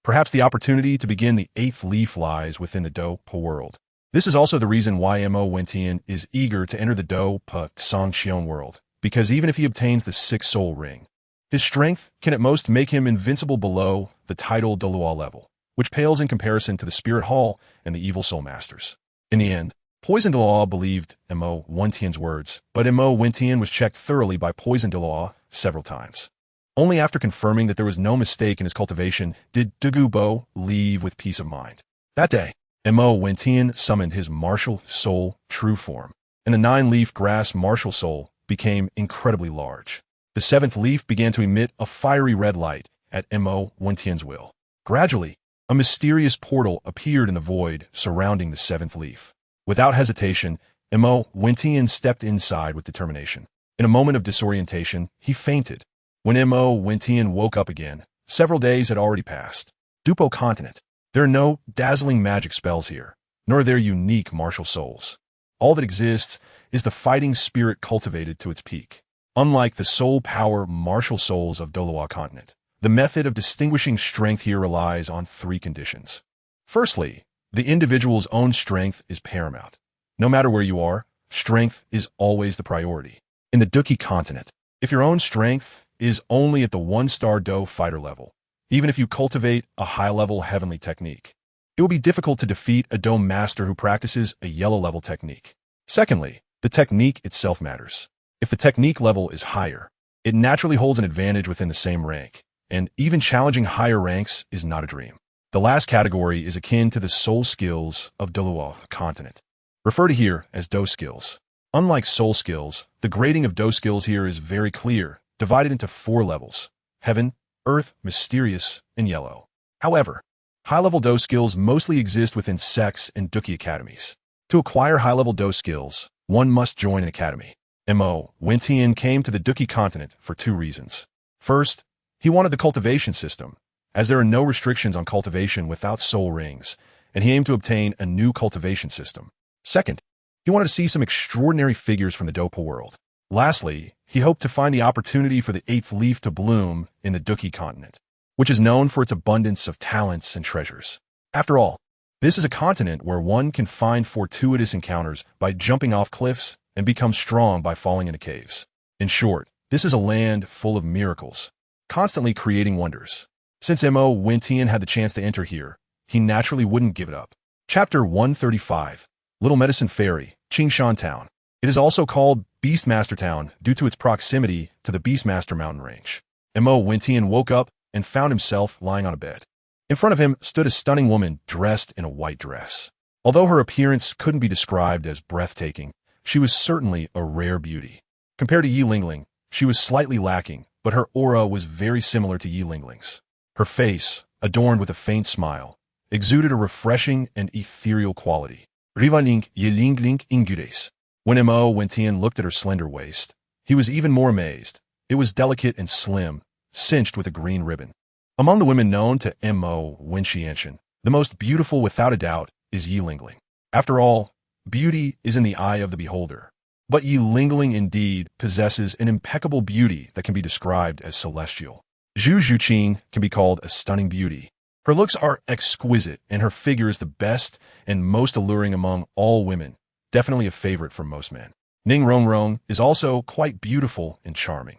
Perhaps the opportunity to begin the 8th leaf lies within the Dopa world. This is also the reason why Mo Wentian is eager to enter the Dopa Songxion world, because even if he obtains the 6th soul ring, his strength can at most make him invincible below the title Douluo level, which pales in comparison to the Spirit Hall and the Evil Soul Masters. In the end, Poison Douluo believed Mo Wentian's words, but Mo Wentian was checked thoroughly by Poison Douluo several times. Only after confirming that there was no mistake in his cultivation did Douluo leave with peace of mind. That day, Mo Wentian summoned his MartialSoul true form, and the 9-leaf grass MartialSoul became incredibly large. The 7th leaf began to emit a fiery red light at Mo Wentian's will. Gradually, a mysterious portal appeared in the void surrounding the 7th leaf. Without hesitation, Mo Wentian stepped inside with determination. In a moment of disorientation, he fainted. When Mo Wentian woke up again, several days had already passed. Douluo continent. There are no dazzling magic spells here, nor are there unique martial souls. All that exists is the fighting spirit cultivated to its peak. Unlike the soul power martial souls of Douluo continent, the method of distinguishing strength here relies on 3 conditions. Firstly, the individual's own strength is paramount. No matter where you are, strength is always the priority. In the Duki continent, if your own strength is only at the 1-star Do fighter level, even if you cultivate a high-level heavenly technique, it will be difficult to defeat a Do master who practices a yellow-level technique. Secondly, the technique itself matters. If the technique level is higher, it naturally holds an advantage within the same rank, and even challenging higher ranks is not a dream. The last category is akin to the soul skills of Douluo continent, referred to here as Do skills. Unlike soul skills, the grading of Do skills here is very clear, divided into 4 levels: heaven, earth, mysterious, and yellow. However, high-level Do skills mostly exist within sects and Duki academies. To acquire high-level Do skills, one must join an academy. Mo Wentian came to the Duki continent for 2 reasons. First, he wanted the cultivation system, as there are no restrictions on cultivation without soul rings, and he aimed to obtain a new cultivation system. Second, he wanted to see some extraordinary figures from the Dopa world. Lastly, he hoped to find the opportunity for the 8th leaf to bloom in the Duki continent, which is known for its abundance of talents and treasures. After all, this is a continent where one can find fortuitous encounters by jumping off cliffs and become strong by falling into caves. In short, this is a land full of miracles, constantly creating wonders. Since Mo Wentian had the chance to enter here, he naturally wouldn't give it up. Chapter 135, Little Medicine Fairy, Qingshan Town. It is also called Beastmaster Town due to its proximity to the Beastmaster mountain range. Mo Wentian woke up and found himself lying on a bed. In front of him stood a stunning woman dressed in a white dress. Although her appearance couldn't be described as breathtaking, she was certainly a rare beauty. Compared to Yi Lingling, she was slightly lacking, but her aura was very similar to Yi Lingling's. Her face, adorned with a faint smile, exuded a refreshing and ethereal quality. Rivaling Yi Lingling Ingures. When Mo Wentian looked at her slender waist, he was even more amazed. It was delicate and slim, cinched with a green ribbon. Among the women known to Mo Wentian, the most beautiful without a doubt is Yi Lingling. After all, beauty is in the eye of the beholder. But Yi Lingling indeed possesses an impeccable beauty that can be described as celestial. Zhu Zhuqing can be called a stunning beauty. Her looks are exquisite, and her figure is the best and most alluring among all women, definitely a favorite for most men. Ning Rongrong is also quite beautiful and charming,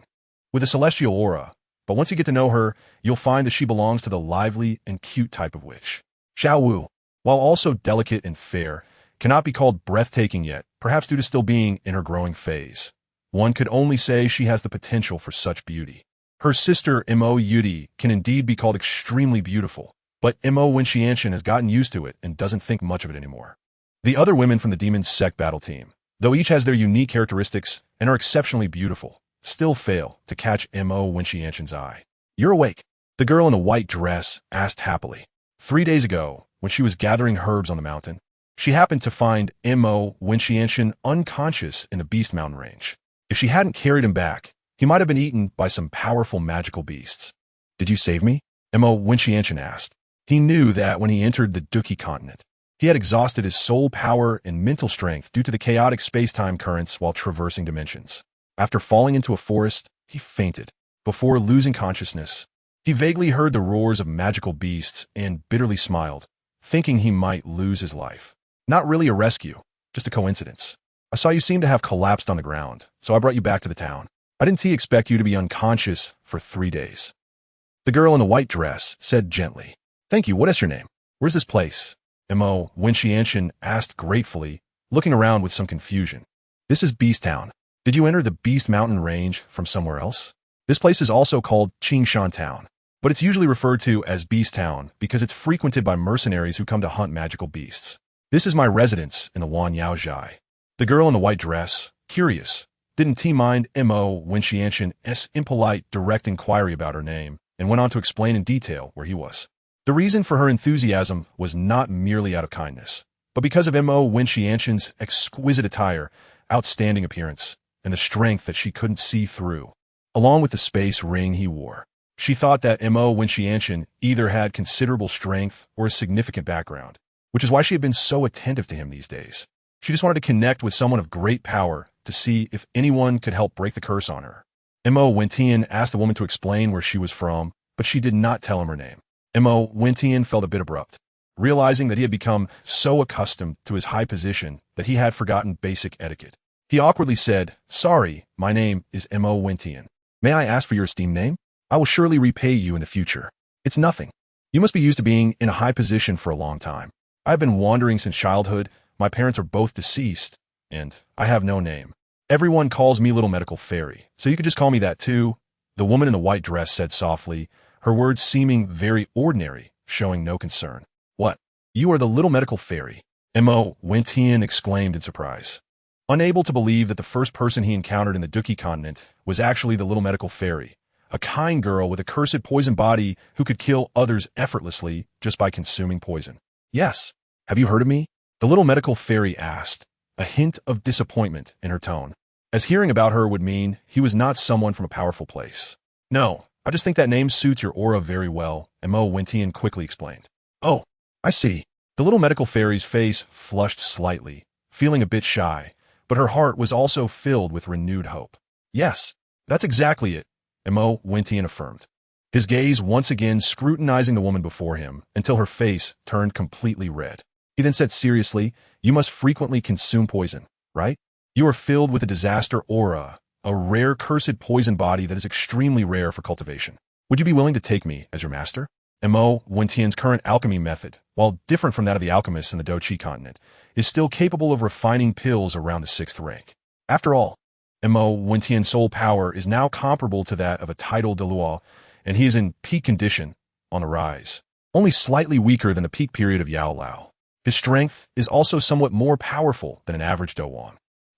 with a celestial aura, but once you get to know her, you'll find that she belongs to the lively and cute type of witch. Xiao Wu, while also delicate and fair, cannot be called breathtaking yet, perhaps due to still being in her growing phase. One could only say she has the potential for such beauty. Her sister, Mo Yudi, can indeed be called extremely beautiful, but Mo Wentian has gotten used to it and doesn't think much of it anymore. The other women from the Demon Sect battle team, though each has their unique characteristics and are exceptionally beautiful, still fail to catch Mo Wentian's eye. "You're awake," the girl in the white dress asked happily. 3 days ago, when she was gathering herbs on the mountain, she happened to find Mo Wentian unconscious in the Beast Mountain range. If she hadn't carried him back, he might have been eaten by some powerful magical beasts. "Did you save me?" Mo Wentian asked. He knew that when he entered the Duki continent, he had exhausted his soul power and mental strength due to the chaotic space-time currents while traversing dimensions. After falling into a forest, he fainted. Before losing consciousness, he vaguely heard the roars of magical beasts and bitterly smiled, thinking he might lose his life. "Not really a rescue, just a coincidence. I saw you seem to have collapsed on the ground, so I brought you back to the town. I didn't expect you to be unconscious for 3 days." The girl in the white dress said gently, "Thank you, what is your name? Where's this place?" Mo Wentian asked gratefully, looking around with some confusion. "This is Beast Town. Did you enter the Beast Mountain range from somewhere else?" This place is also called Qingshan Town, but it's usually referred to as Beast Town because it's frequented by mercenaries who come to hunt magical beasts. "This is my residence in the Wan Yao Zhai." The girl in the white dress, curious, didn't mind Mo Wentian's impolite, direct inquiry about her name, and went on to explain in detail where he was. The reason for her enthusiasm was not merely out of kindness, but because of Mo Wentian's exquisite attire, outstanding appearance, and the strength that she couldn't see through, along with the space ring he wore. She thought that Mo Wentian either had considerable strength or a significant background, which is why she had been so attentive to him these days. She just wanted to connect with someone of great power to see if anyone could help break the curse on her. Mo Wentian asked the woman to explain where she was from, but she did not tell him her name. Mo Wentian felt a bit abrupt, realizing that he had become so accustomed to his high position that he had forgotten basic etiquette. He awkwardly said, "Sorry, my name is Mo Wentian. May I ask for your esteemed name? I will surely repay you in the future." "It's nothing." You must be used to being in a high position for a long time. I've been wandering since childhood. My parents are both deceased, and I have no name. Everyone calls me Little Medical Fairy, so you could just call me that too. The woman in the white dress said softly, her words seeming very ordinary, showing no concern. What? You are the Little Medical Fairy? Mo Wentian exclaimed in surprise. Unable to believe that the first person he encountered in the Duki continent was actually the Little Medical Fairy, a kind girl with a cursed poison body who could kill others effortlessly just by consuming poison. Yes. Have you heard of me? The Little Medical Fairy asked, a hint of disappointment in her tone, as hearing about her would mean he was not someone from a powerful place. No, I just think that name suits your aura very well, Mo Wentian quickly explained. Oh, I see. The Little Medical Fairy's face flushed slightly, feeling a bit shy, but her heart was also filled with renewed hope. Yes, that's exactly it, Mo Wentian affirmed, his gaze once again scrutinizing the woman before him until her face turned completely red. He then said seriously, you must frequently consume poison, right? You are filled with a disaster aura, a rare cursed poison body that is extremely rare for cultivation. Would you be willing to take me as your master? Mo Wentian's current alchemy method, while different from that of the alchemists in the Douluo continent, is still capable of refining pills around the 6th rank. After all, Mo Wentian's soul power is now comparable to that of a titled Douluo, and he is in peak condition, on the rise, only slightly weaker than the peak period of Yao Lao. His strength is also somewhat more powerful than an average Douwan,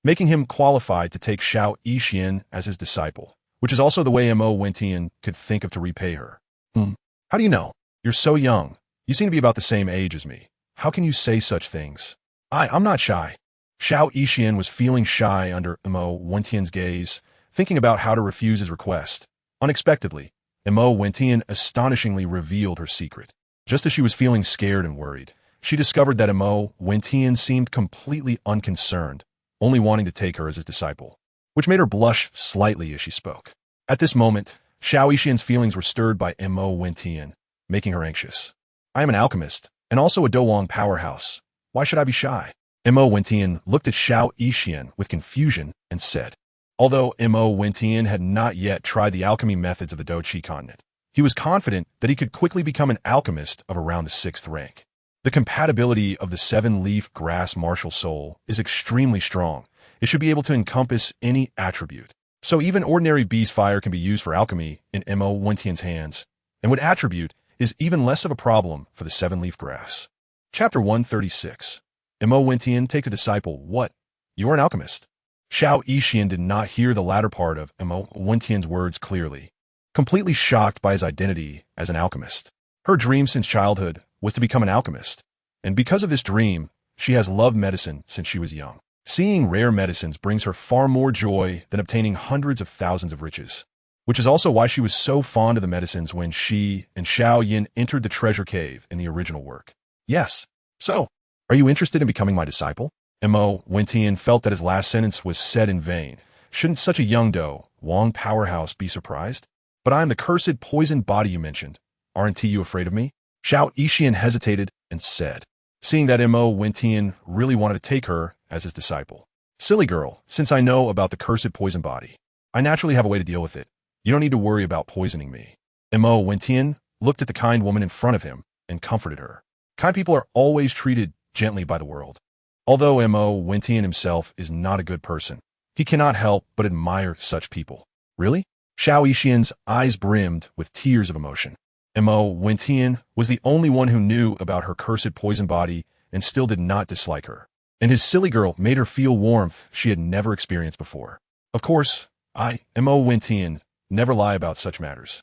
making him qualified to take Xiao Yixian as his disciple, which is also the way Mo Wentian could think of to repay her. How do you know? You're so young. You seem to be about the same age as me. How can you say such things? I'm not shy. Xiao Yixian was feeling shy under Mo Wentian's gaze, thinking about how to refuse his request. Unexpectedly, Mo Wentian astonishingly revealed her secret. Just as she was feeling scared and worried, she discovered that Mo Wentian seemed completely unconcerned, only wanting to take her as his disciple, which made her blush slightly as she spoke. At this moment, Xiao Yixian's feelings were stirred by Mo Wentian, making her anxious. I am an alchemist, and also a Douwan powerhouse. Why should I be shy? Mo Wentian looked at Xiao Yixian with confusion and said, although Mo Wentian had not yet tried the alchemy methods of the Douluo continent, he was confident that he could quickly become an alchemist of around the 6th rank. The compatibility of the 7-leaf grass MartialSoul is extremely strong. It should be able to encompass any attribute. So even ordinary beast fire can be used for alchemy in Mo Wentian's hands, and what attribute is even less of a problem for the 7-leaf grass. Chapter 136. Mo Wentian takes a disciple. What? You are an alchemist. Xiao Yixian did not hear the latter part of Mo Wentian's words clearly, completely shocked by his identity as an alchemist. Her dream since childhood was to become an alchemist, and because of this dream, she has loved medicine since she was young. Seeing rare medicines brings her far more joy than obtaining hundreds of thousands of riches, which is also why she was so fond of the medicines when she and Xiao Yin entered the treasure cave in the original work. Yes. So, are you interested in becoming my disciple? Mo Wentian felt that his last sentence was said in vain. Shouldn't such a young Douwan powerhouse be surprised? But I am the cursed poison body you mentioned. Aren't you afraid of me? Xiao Yixian hesitated and said, seeing that Mo Wentian really wanted to take her as his disciple. Silly girl, since I know about the cursed poison body, I naturally have a way to deal with it. You don't need to worry about poisoning me. Mo Wentian looked at the kind woman in front of him and comforted her. Kind people are always treated gently by the world. Although Mo Wentian himself is not a good person, he cannot help but admire such people. Really? Xiao Yixian's eyes brimmed with tears of emotion. Mo Wentian was the only one who knew about her cursed poison body and still did not dislike her. And his silly girl made her feel warmth she had never experienced before. Of course, I, Mo Wentian, never lie about such matters.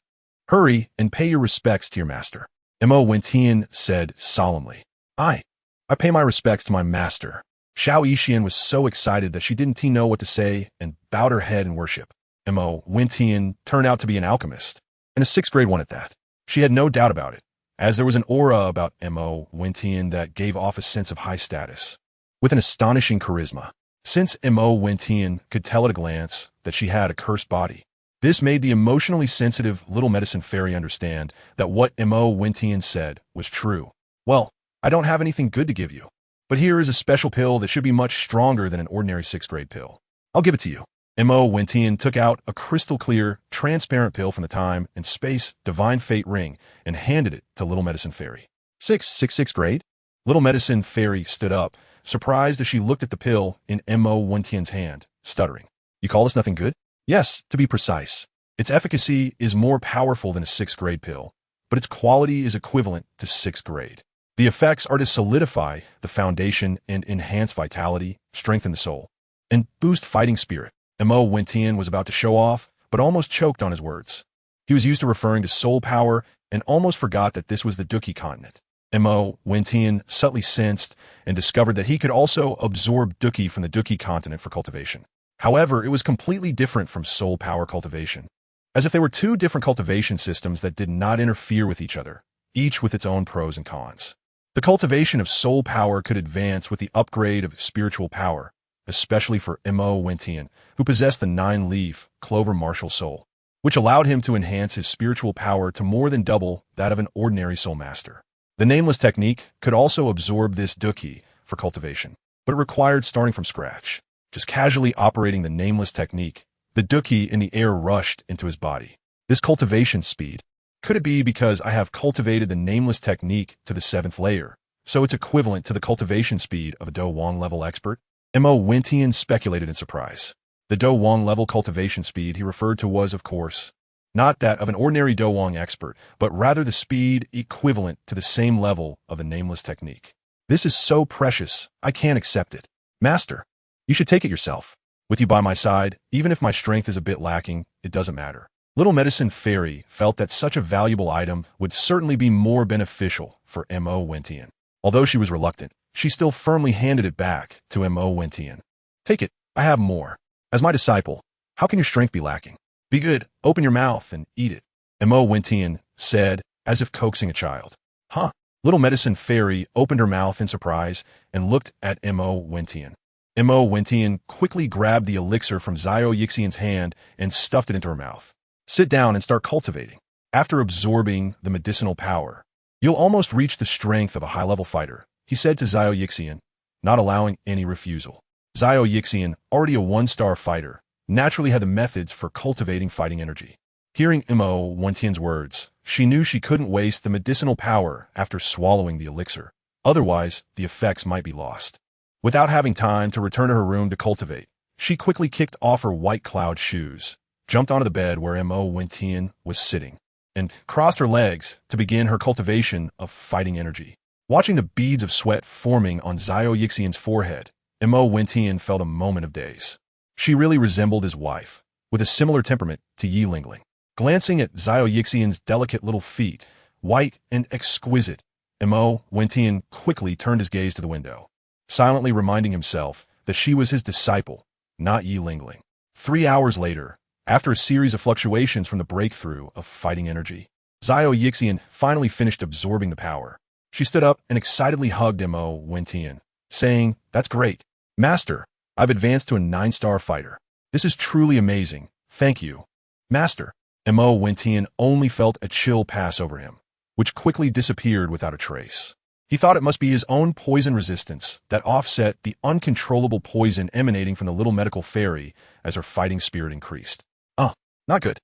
Hurry and pay your respects to your master. Mo Wentian said solemnly. I pay my respects to my master. Xiao Yixian was so excited that she didn't know what to say and bowed her head in worship. Mo Wentian turned out to be an alchemist, and a 6th grade one at that. She had no doubt about it, as there was an aura about Mo Wentian that gave off a sense of high status, with an astonishing charisma. Since Mo Wentian could tell at a glance that she had a cursed body, this made the emotionally sensitive little medicine fairy understand that what Mo Wentian said was true. Well, I don't have anything good to give you, but here is a special pill that should be much stronger than an ordinary 6th grade pill. I'll give it to you. Mo Wentian took out a crystal-clear, transparent pill from the time and space divine fate ring and handed it to Little Medicine Fairy. Sixth grade? Little Medicine Fairy stood up, surprised as she looked at the pill in Mo Wentian's hand, stuttering. You call this nothing good? Yes, to be precise. Its efficacy is more powerful than a 6th grade pill, but its quality is equivalent to 6th grade. The effects are to solidify the foundation and enhance vitality, strengthen the soul, and boost fighting spirit. Mo Wentian was about to show off, but almost choked on his words. He was used to referring to soul power and almost forgot that this was the Duki continent. Mo Wentian subtly sensed and discovered that he could also absorb Duki from the Duki continent for cultivation. However, it was completely different from soul power cultivation, as if they were two different cultivation systems that did not interfere with each other, each with its own pros and cons. The cultivation of soul power could advance with the upgrade of spiritual power, especially for Mo Wentian, who possessed the 9-leaf clover MartialSoul, which allowed him to enhance his spiritual power to more than double that of an ordinary soul master. The nameless technique could also absorb this Duki for cultivation, but it required starting from scratch. Just casually operating the nameless technique, the Duki in the air rushed into his body. This cultivation speed, could it be because I have cultivated the nameless technique to the 7th layer, so it's equivalent to the cultivation speed of a Do Wong level expert? Mo Wentian speculated in surprise. The Do Wong level cultivation speed he referred to was, of course, not that of an ordinary Do Wong expert, but rather the speed equivalent to the same level of the nameless technique. This is so precious, I can't accept it. Master, you should take it yourself. With you by my side, even if my strength is a bit lacking, it doesn't matter. Little Medicine Fairy felt that such a valuable item would certainly be more beneficial for Mo Wentian. Although she was reluctant, she still firmly handed it back to Mo Wentian. Take it, I have more. As my disciple, how can your strength be lacking? Be good, open your mouth and eat it, Mo Wentian said, as if coaxing a child. Huh? Little Medicine Fairy opened her mouth in surprise and looked at Mo Wentian. Mo Wentian quickly grabbed the elixir from Xiao Yixian's hand and stuffed it into her mouth. Sit down and start cultivating. After absorbing the medicinal power, you'll almost reach the strength of a high-level fighter, he said to Xiao Yixian, not allowing any refusal. Xiao Yixian, already a 1-star fighter, naturally had the methods for cultivating fighting energy. Hearing Mo Wentian's words, she knew she couldn't waste the medicinal power after swallowing the elixir. Otherwise, the effects might be lost. Without having time to return to her room to cultivate, she quickly kicked off her white cloud shoes, jumped onto the bed where Mo Wentian was sitting, and crossed her legs to begin her cultivation of fighting energy. Watching the beads of sweat forming on Xiao Yixian's forehead, Mo Wentian felt a moment of daze. She really resembled his wife, with a similar temperament to Yi Lingling. Glancing at Xiao Yixian's delicate little feet, white and exquisite, Mo Wentian quickly turned his gaze to the window, silently reminding himself that she was his disciple, not Yi Lingling. 3 hours later, after a series of fluctuations from the breakthrough of fighting energy, Xiao Yixian finally finished absorbing the power. She stood up and excitedly hugged Mo Wentian, saying, "That's great. Master, I've advanced to a 9-star fighter. This is truly amazing. Thank you. Master." Mo Wentian only felt a chill pass over him, which quickly disappeared without a trace. He thought it must be his own poison resistance that offset the uncontrollable poison emanating from the little medical fairy as her fighting spirit increased. Not good.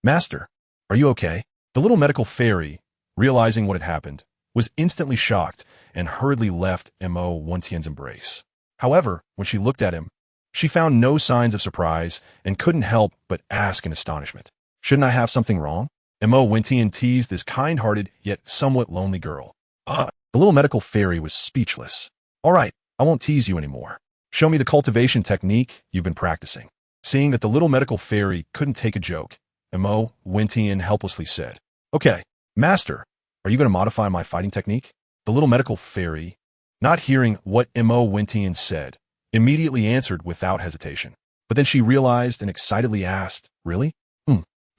Master, are you okay? The little medical fairy, realizing what had happened, was instantly shocked and hurriedly left Mo Wentian's embrace. However, when she looked at him, she found no signs of surprise and couldn't help but ask in astonishment, "Shouldn't I have something wrong?" Mo Wentian teased this kind-hearted yet somewhat lonely girl. The little medical fairy was speechless. "All right, I won't tease you anymore. Show me the cultivation technique you've been practicing." Seeing that the little medical fairy couldn't take a joke, Mo Wentian helplessly said, "Okay, Master, are you going to modify my fighting technique?" The little medical fairy, not hearing what Mo Wentian said, immediately answered without hesitation. But then she realized and excitedly asked, "Really?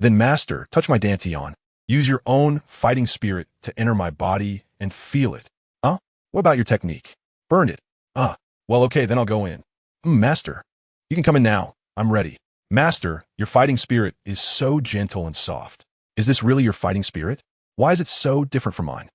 Then Master, touch my dantian. Use your own fighting spirit to enter my body and feel it." What about your technique? Burn it. Well, okay, then I'll go in. Master, you can come in now. I'm ready. Master, your fighting spirit is so gentle and soft. Is this really your fighting spirit? Why is it so different from mine?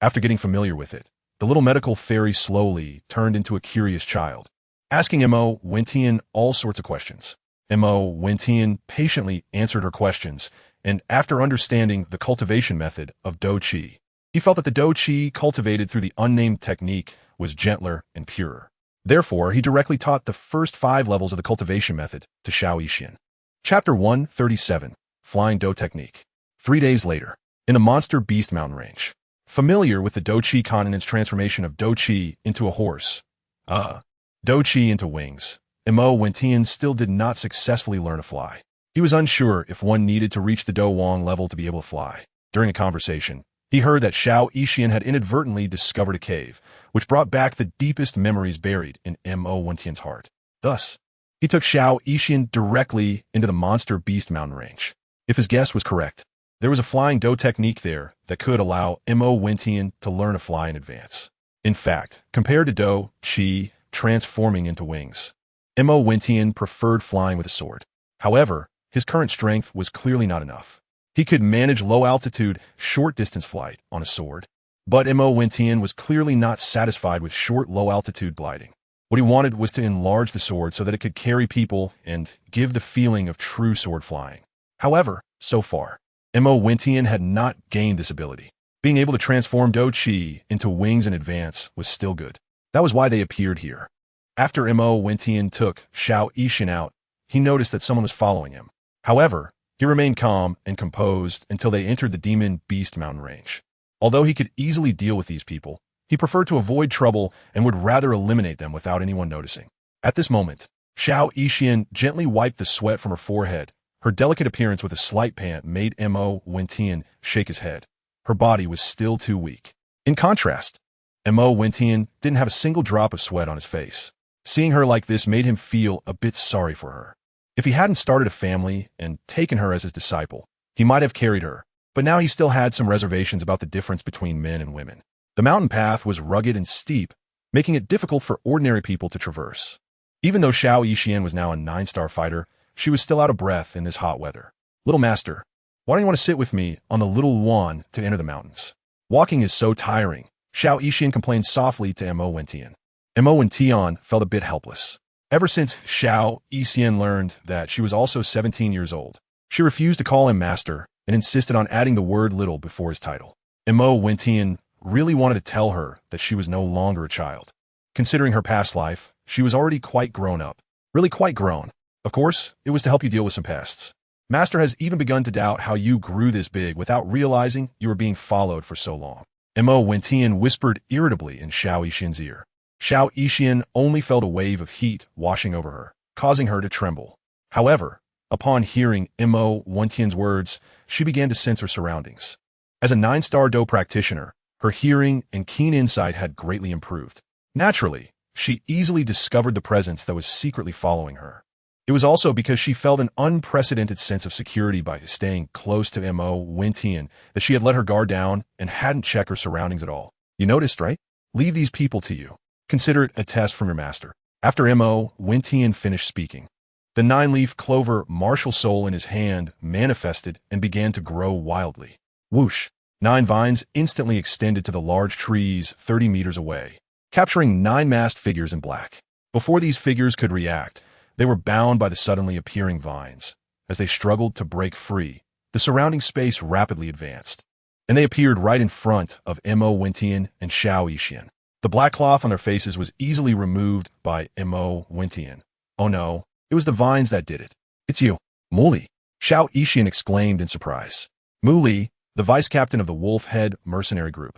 After getting familiar with it, the little medical fairy slowly turned into a curious child, asking Mo Wentian all sorts of questions. Mo Wentian patiently answered her questions, and after understanding the cultivation method of Do Qi, he felt that the Do Qi cultivated through the unnamed technique was gentler and purer. Therefore, he directly taught the first 5 levels of the cultivation method to Xiao Yixian. Chapter 137, Flying Do Technique. 3 days later, in a monster beast mountain range. Familiar with the Do Qi continent's transformation of Do Qi into a horse, Do Qi into wings, Mo Wentian still did not successfully learn to fly. He was unsure if one needed to reach the Do Wang level to be able to fly. During a conversation, he heard that Xiao Yixian had inadvertently discovered a cave, which brought back the deepest memories buried in Mo Wentian's heart. Thus, he took Xiao Yixian directly into the monster beast mountain range. If his guess was correct, there was a flying Do technique there that could allow Mo Wentian to learn to fly in advance. In fact, compared to Do Qi transforming into wings, Mo Wentian preferred flying with a sword. However, his current strength was clearly not enough. He could manage low-altitude, short-distance flight on a sword, but Mo Wentian was clearly not satisfied with short, low-altitude gliding. What he wanted was to enlarge the sword so that it could carry people and give the feeling of true sword flying. However, so far, Mo Wentian had not gained this ability. Being able to transform Do Qi into wings in advance was still good. That was why they appeared here. After Mo Wentian took Xiao Yixian out, he noticed that someone was following him. However, he remained calm and composed until they entered the Demon Beast mountain range. Although he could easily deal with these people, he preferred to avoid trouble and would rather eliminate them without anyone noticing. At this moment, Xiao Yixian gently wiped the sweat from her forehead. Her delicate appearance with a slight pant made Mo Wentian shake his head. Her body was still too weak. In contrast, Mo Wentian didn't have a single drop of sweat on his face. Seeing her like this made him feel a bit sorry for her. If he hadn't started a family and taken her as his disciple, he might have carried her, but now he still had some reservations about the difference between men and women. The mountain path was rugged and steep, making it difficult for ordinary people to traverse. Even though Xiao Yixian was now a 9-star fighter, she was still out of breath in this hot weather. Little master, why don't you want to sit with me on the little Wan to enter the mountains? Walking is so tiring, Xiao Yixian complained softly to Mo Wentian. Mo Wentian felt a bit helpless. Ever since Xiao Yixian learned that she was also 17 years old, she refused to call him master and insisted on adding the word little before his title. Mo Wentian really wanted to tell her that she was no longer a child. Considering her past life, she was already quite grown up. Really quite grown. Of course, it was to help you deal with some pests. Master has even begun to doubt how you grew this big without realizing you were being followed for so long. Mo Wentian whispered irritably in Xiao Yixian's ear. Xiao Yixian only felt a wave of heat washing over her, causing her to tremble. However, upon hearing Mo Wentian's words, she began to sense her surroundings. As a 9-star Do practitioner, her hearing and keen insight had greatly improved. Naturally, she easily discovered the presence that was secretly following her. It was also because she felt an unprecedented sense of security by staying close to Mo Wentian that she had let her guard down and hadn't checked her surroundings at all. You noticed, right? Leave these people to you. Consider it a test from your master. After Mo Wentian finished speaking, the 9-leaf clover MartialSoul in his hand manifested and began to grow wildly. Whoosh! 9 vines instantly extended to the large trees 30 meters away, capturing 9 masked figures in black. Before these figures could react, they were bound by the suddenly appearing vines. As they struggled to break free, the surrounding space rapidly advanced, and they appeared right in front of Mo Wentian and Xiao Yixian. The black cloth on their faces was easily removed by Mo Wentian. Oh no, it was the vines that did it. It's you, Muli, Xiao Yixian exclaimed in surprise. Muli, the vice-captain of the Wolf Head mercenary group,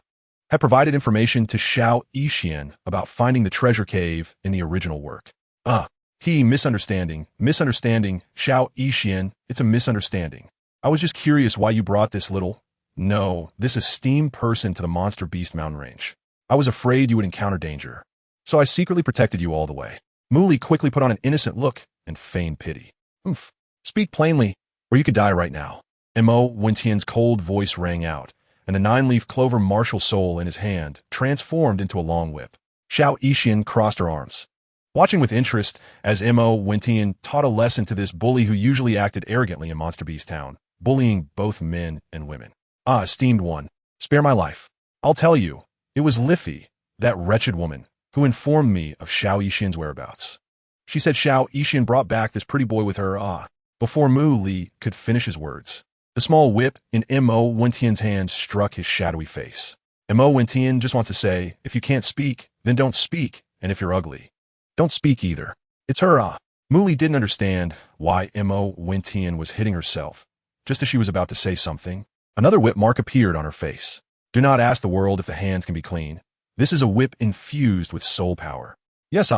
had provided information to Xiao Yixian about finding the treasure cave in the original work. Misunderstanding, Xiao Yixian, it's a misunderstanding. I was just curious why you brought this this esteemed person to the Monster Beast mountain range. I was afraid you would encounter danger, so I secretly protected you all the way. Muli quickly put on an innocent look and feigned pity. Speak plainly, or you could die right now. Mo Wentian's cold voice rang out, and the 9-leaf clover MartialSoul in his hand transformed into a long whip. Xiao Yixian crossed her arms, watching with interest as Mo Wentian taught a lesson to this bully who usually acted arrogantly in Monster Beast Town, bullying both men and women. Esteemed one, spare my life. I'll tell you, it was Liffy, that wretched woman, who informed me of Xiao Yixian's whereabouts. She said Xiao Yixian brought back this pretty boy with her, before Mu Li could finish his words. The small whip in Mo Wentian's hand struck his shadowy face. Mo Wentian just wants to say, if you can't speak, then don't speak, and if you're ugly, don't speak either. It's her. Mu Li didn't understand why Mo Wentian was hitting herself. Just as she was about to say something, another whip mark appeared on her face. Do not ask the world if the hands can be clean. This is a whip infused with soul power. Yes,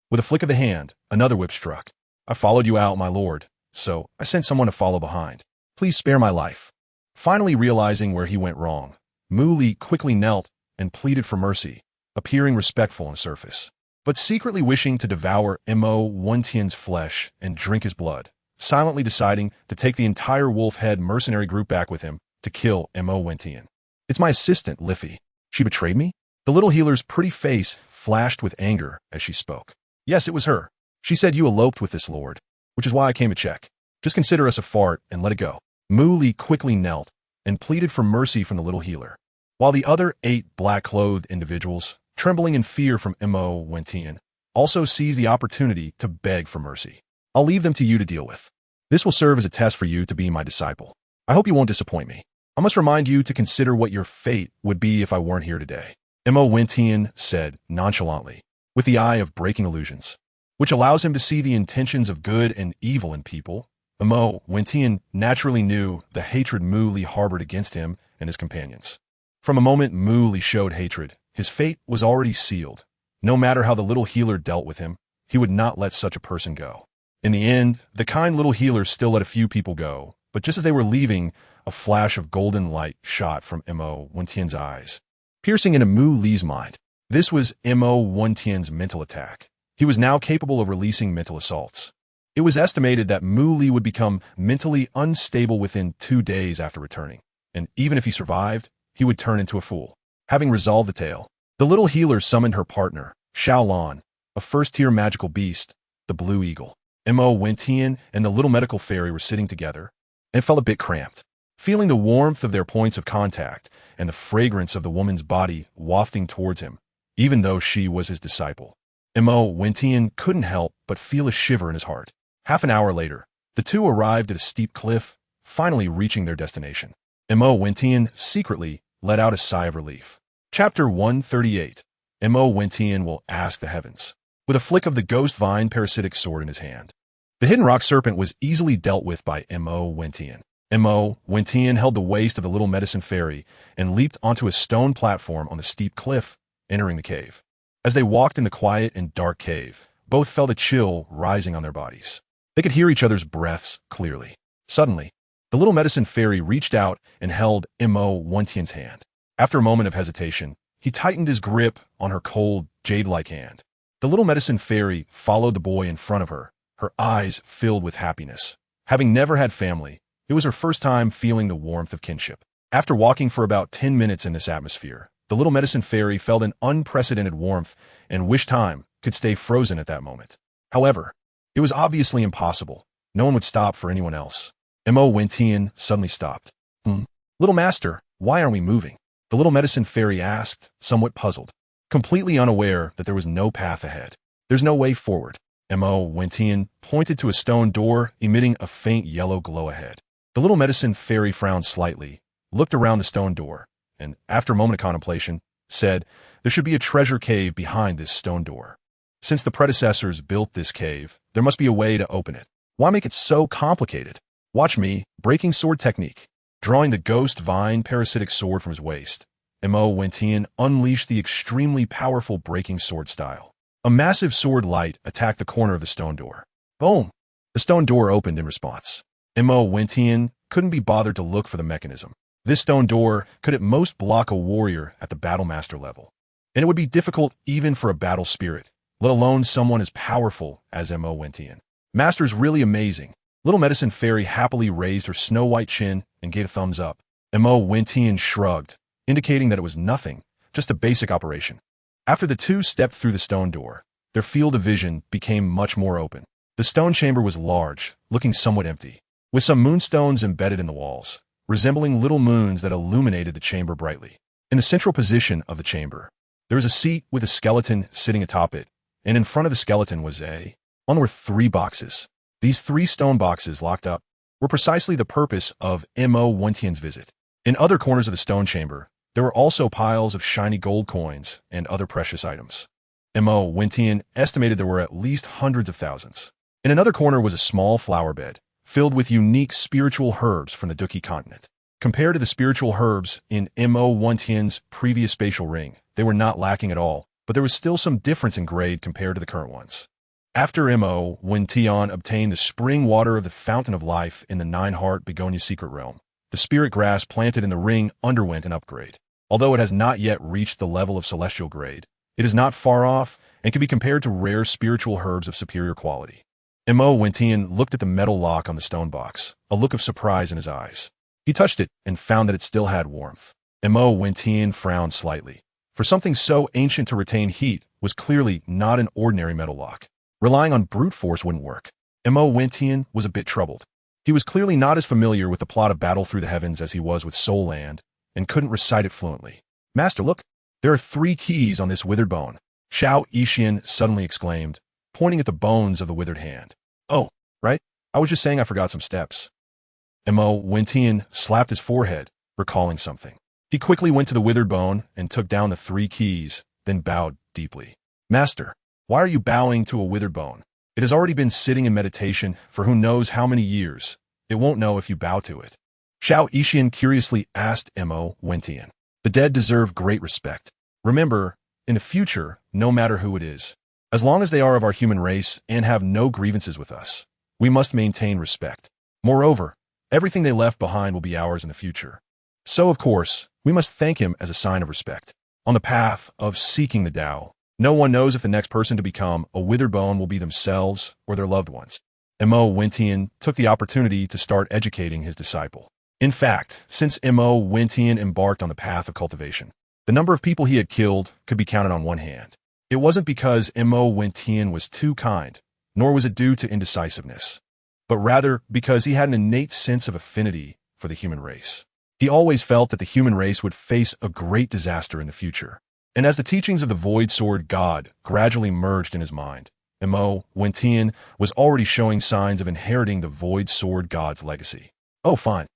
With a flick of the hand, another whip struck. I followed you out, my lord, so I sent someone to follow behind. Please spare my life. Finally realizing where he went wrong, Mu Li quickly knelt and pleaded for mercy, appearing respectful on the surface, but secretly wishing to devour Mo Wentian's flesh and drink his blood, silently deciding to take the entire wolf-head mercenary group back with him to kill Mo Wentian. It's my assistant, Liffy. She betrayed me? The little healer's pretty face flashed with anger as she spoke. Yes, it was her. She said you eloped with this lord, which is why I came to check. Just consider us a fart and let it go. Mu Li quickly knelt and pleaded for mercy from the little healer, while the other 8 black-clothed individuals, trembling in fear from Mo Wentian, also seized the opportunity to beg for mercy. I'll leave them to you to deal with. This will serve as a test for you to be my disciple. I hope you won't disappoint me. I must remind you to consider what your fate would be if I weren't here today. Mo Wentian said nonchalantly, with the eye of breaking illusions, which allows him to see the intentions of good and evil in people. Mo Wentian naturally knew the hatred Mu Li harbored against him and his companions. From the moment Mu Li showed hatred, his fate was already sealed. No matter how the little healer dealt with him, he would not let such a person go. In the end, the kind little healer still let a few people go, but just as they were leaving, a flash of golden light shot from Mo Wentian's eyes, piercing into Mu Li's mind. This was Mo Wentian's mental attack. He was now capable of releasing mental assaults. It was estimated that Mu Li would become mentally unstable within 2 days after returning, and even if he survived, he would turn into a fool. Having resolved the tale, the little healer summoned her partner, Xiaolan, a first-tier magical beast, the Blue Eagle. Mo Wentian and the little medical fairy were sitting together, and it felt a bit cramped. Feeling the warmth of their points of contact and the fragrance of the woman's body wafting towards him, even though she was his disciple, Mo Wentian couldn't help but feel a shiver in his heart. Half an hour later, the two arrived at a steep cliff, finally reaching their destination. Mo Wentian secretly let out a sigh of relief. Chapter 138. Mo Wentian will ask the heavens. With a flick of the ghost vine parasitic sword in his hand, the hidden rock serpent was easily dealt with by Mo Wentian. Mo Wentian held the waist of the little medicine fairy and leaped onto a stone platform on the steep cliff, entering the cave. As they walked in the quiet and dark cave, both felt a chill rising on their bodies. They could hear each other's breaths clearly. Suddenly, the little medicine fairy reached out and held Mo Wentian's hand. After a moment of hesitation, he tightened his grip on her cold, jade-like hand. The little medicine fairy followed the boy in front of her, her eyes filled with happiness. Having never had family, it was her first time feeling the warmth of kinship. After walking for about 10 minutes in this atmosphere, the little medicine fairy felt an unprecedented warmth and wished time could stay frozen at that moment. However, it was obviously impossible. No one would stop for anyone else. Mo Wentian suddenly stopped. Little master, why aren't we moving? The little medicine fairy asked, somewhat puzzled, completely unaware that there was no path ahead. There's no way forward. Mo Wentian pointed to a stone door emitting a faint yellow glow ahead. The little medicine fairy frowned slightly, looked around the stone door, and after a moment of contemplation, said there should be a treasure cave behind this stone door. Since the predecessors built this cave, there must be a way to open it. Why make it so complicated? Watch me, breaking sword technique. Drawing the ghost vine parasitic sword from his waist, Mo Wentian unleashed the extremely powerful breaking sword style. A massive sword light attacked the corner of the stone door. Boom! The stone door opened in response. Mo Wentian couldn't be bothered to look for the mechanism. This stone door could at most block a warrior at the battle master level, and it would be difficult even for a battle spirit, let alone someone as powerful as Mo Wentian. Master's really amazing. Little medicine fairy happily raised her snow-white chin and gave a thumbs up. Mo Wentian shrugged, indicating that it was nothing, just a basic operation. After the two stepped through the stone door, their field of vision became much more open. The stone chamber was large, looking somewhat empty, with some moonstones embedded in the walls, resembling little moons that illuminated the chamber brightly. In the central position of the chamber, there was a seat with a skeleton sitting atop it, and in front of the skeleton was a On were 3 boxes. These 3 stone boxes, locked up, were precisely the purpose of Mo Wentian's visit. In other corners of the stone chamber, there were also piles of shiny gold coins and other precious items. Mo Wentian estimated there were at least hundreds of thousands. In another corner was a small flower bed, filled with unique spiritual herbs from the Duki continent. Compared to the spiritual herbs in Mo Wentian's previous spatial ring, they were not lacking at all, but there was still some difference in grade compared to the current ones. After Mo Wentian obtained the spring water of the Fountain of Life in the 9-Heart Begonia secret realm, the spirit grass planted in the ring underwent an upgrade. Although it has not yet reached the level of celestial grade, it is not far off and can be compared to rare spiritual herbs of superior quality. Mo Wentian looked at the metal lock on the stone box, a look of surprise in his eyes. He touched it and found that it still had warmth. Mo Wentian frowned slightly. For something so ancient to retain heat was clearly not an ordinary metal lock. Relying on brute force wouldn't work. Mo Wentian was a bit troubled. He was clearly not as familiar with the plot of Battle Through the Heavens as he was with Soul Land, and couldn't recite it fluently. Master, look! There are 3 keys on this withered bone, Xiao Yixian suddenly exclaimed, pointing at the bones of the withered hand. Oh, right? I was just saying I forgot some steps. Mo Wentian slapped his forehead, recalling something. He quickly went to the withered bone and took down the 3 keys, then bowed deeply. Master, why are you bowing to a withered bone? It has already been sitting in meditation for who knows how many years. It won't know if you bow to it. Xiao Yixian curiously asked Mo Wentian. The dead deserve great respect. Remember, in the future, no matter who it is, as long as they are of our human race and have no grievances with us, we must maintain respect. Moreover, everything they left behind will be ours in the future. So, of course, we must thank him as a sign of respect. On the path of seeking the Tao, no one knows if the next person to become a withered bone will be themselves or their loved ones. Mo Wentian took the opportunity to start educating his disciple. In fact, since Mo Wentian embarked on the path of cultivation, the number of people he had killed could be counted on one hand. It wasn't because Mo Wentian was too kind, nor was it due to indecisiveness, but rather because he had an innate sense of affinity for the human race. He always felt that the human race would face a great disaster in the future. And as the teachings of the Void Sword God gradually merged in his mind, Mo Wentian was already showing signs of inheriting the Void Sword God's legacy. Oh, fine.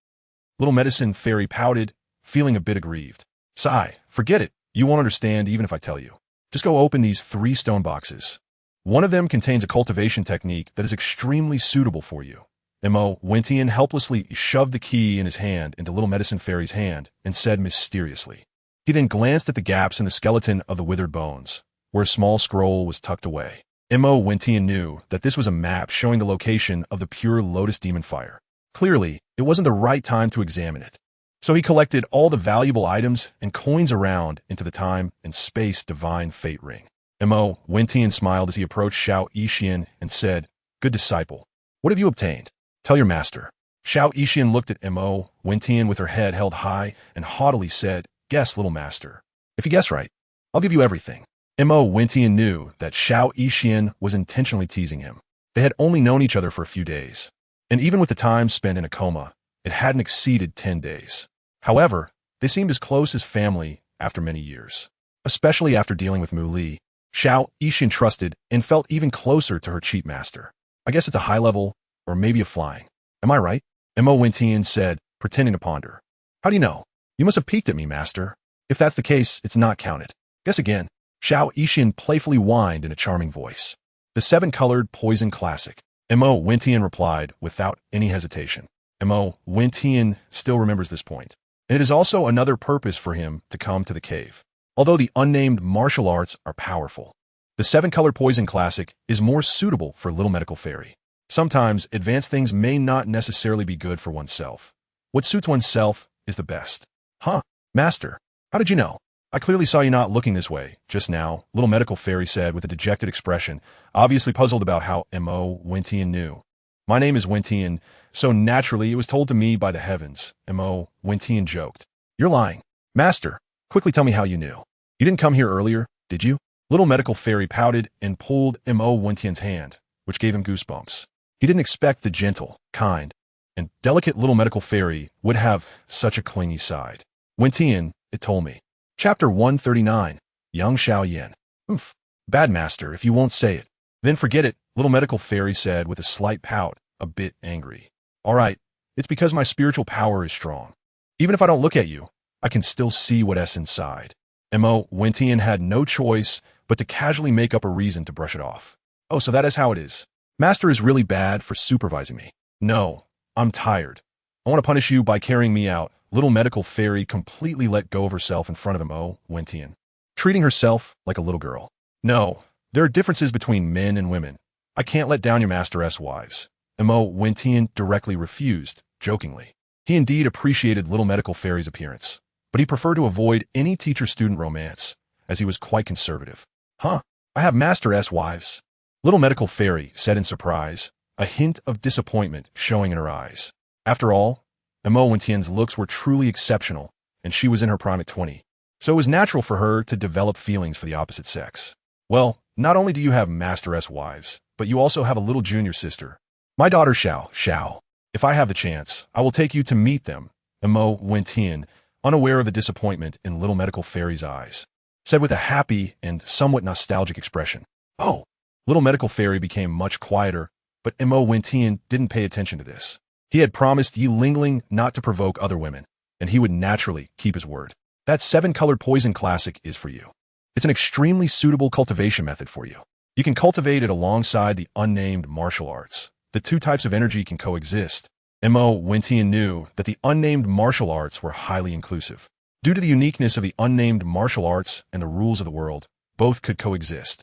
Little Medicine Fairy pouted, feeling a bit aggrieved. Sigh, forget it. You won't understand even if I tell you. Just go open these 3 stone boxes. One of them contains a cultivation technique that is extremely suitable for you. Mo Wentian helplessly shoved the key in his hand into Little Medicine Fairy's hand and said mysteriously. He then glanced at the gaps in the skeleton of the withered bones, where a small scroll was tucked away. Mo Wentian knew that this was a map showing the location of the pure Lotus Demon Fire. Clearly, it wasn't the right time to examine it. So he collected all the valuable items and coins around into the time and space divine fate ring. Mo Wentian smiled as he approached Xiao Yixian and said, Good disciple, what have you obtained? Tell your master. Xiao Yixian looked at Mo Wentian with her head held high and haughtily said, Guess, little master. If you guess right, I'll give you everything. Mo Wentian knew that Xiao Yixian was intentionally teasing him. They had only known each other for a few days, and even with the time spent in a coma, it hadn't exceeded 10 days. However, they seemed as close as family after many years. Especially after dealing with Mu Li, Xiao Yixian trusted and felt even closer to her cheat master. I guess it's a high level, or maybe a flying. Am I right? Mo Wentian said, pretending to ponder. How do you know? You must have peeked at me, master. If that's the case, it's not counted. Guess again. Xiao Yixian playfully whined in a charming voice. The 7-colored poison classic. Mo Wentian replied without any hesitation. Mo Wentian still remembers this point, and it is also another purpose for him to come to the cave. Although the unnamed martial arts are powerful, the 7-colored poison classic is more suitable for Little Medical Fairy. Sometimes advanced things may not necessarily be good for oneself. What suits oneself is the best. Huh, master, how did you know? I clearly saw you not looking this way just now, Little Medical Fairy said with a dejected expression, obviously puzzled about how Mo Wentian knew. My name is Wentian, so naturally it was told to me by the heavens, Mo Wentian joked. You're lying. Master, quickly tell me how you knew. You didn't come here earlier, did you? Little Medical Fairy pouted and pulled Mo Wentian's hand, which gave him goosebumps. He didn't expect the gentle, kind, and delicate Little Medical Fairy would have such a clingy side. Wentian, it told me. Chapter 139, Young Xiao Yin. Oof. Bad master, if you won't say it. Then forget it, Little Medical Fairy said with a slight pout, a bit angry. All right, it's because my spiritual power is strong. Even if I don't look at you, I can still see what's inside. Mo Wentian had no choice but to casually make up a reason to brush it off. Oh, so that is how it is. Master is really bad for supervising me. No, I'm tired. I want to punish you by carrying me out. Little Medical Fairy completely let go of herself in front of Mo Wentian, treating herself like a little girl. No, there are differences between men and women. I can't let down your master's wives. Mo Wentian directly refused, jokingly. He indeed appreciated Little Medical Fairy's appearance, but he preferred to avoid any teacher-student romance, as he was quite conservative. Huh, I have master's wives. Little Medical Fairy said in surprise, a hint of disappointment showing in her eyes. After all, Mo Wentian's looks were truly exceptional, and she was in her prime at 20, so it was natural for her to develop feelings for the opposite sex. Well, not only do you have master's wives, but you also have a little junior sister. My daughter Xiao. If I have the chance, I will take you to meet them. Mo Wentian, unaware of the disappointment in Little Medical Fairy's eyes, said with a happy and somewhat nostalgic expression. Oh, Little Medical Fairy became much quieter, but Mo Wentian didn't pay attention to this. He had promised Yi Lingling not to provoke other women, and he would naturally keep his word. That 7-colored poison classic is for you. It's an extremely suitable cultivation method for you. You can cultivate it alongside the unnamed martial arts. The two types of energy can coexist. Mo Wentian knew that the unnamed martial arts were highly inclusive. Due to the uniqueness of the unnamed martial arts and the rules of the world, both could coexist.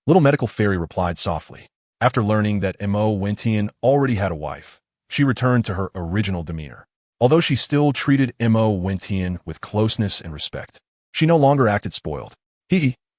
Little Medical Fairy replied softly. After learning that Mo Wentian already had a wife, she returned to her original demeanor. Although she still treated Mo Wentian with closeness and respect, she no longer acted spoiled.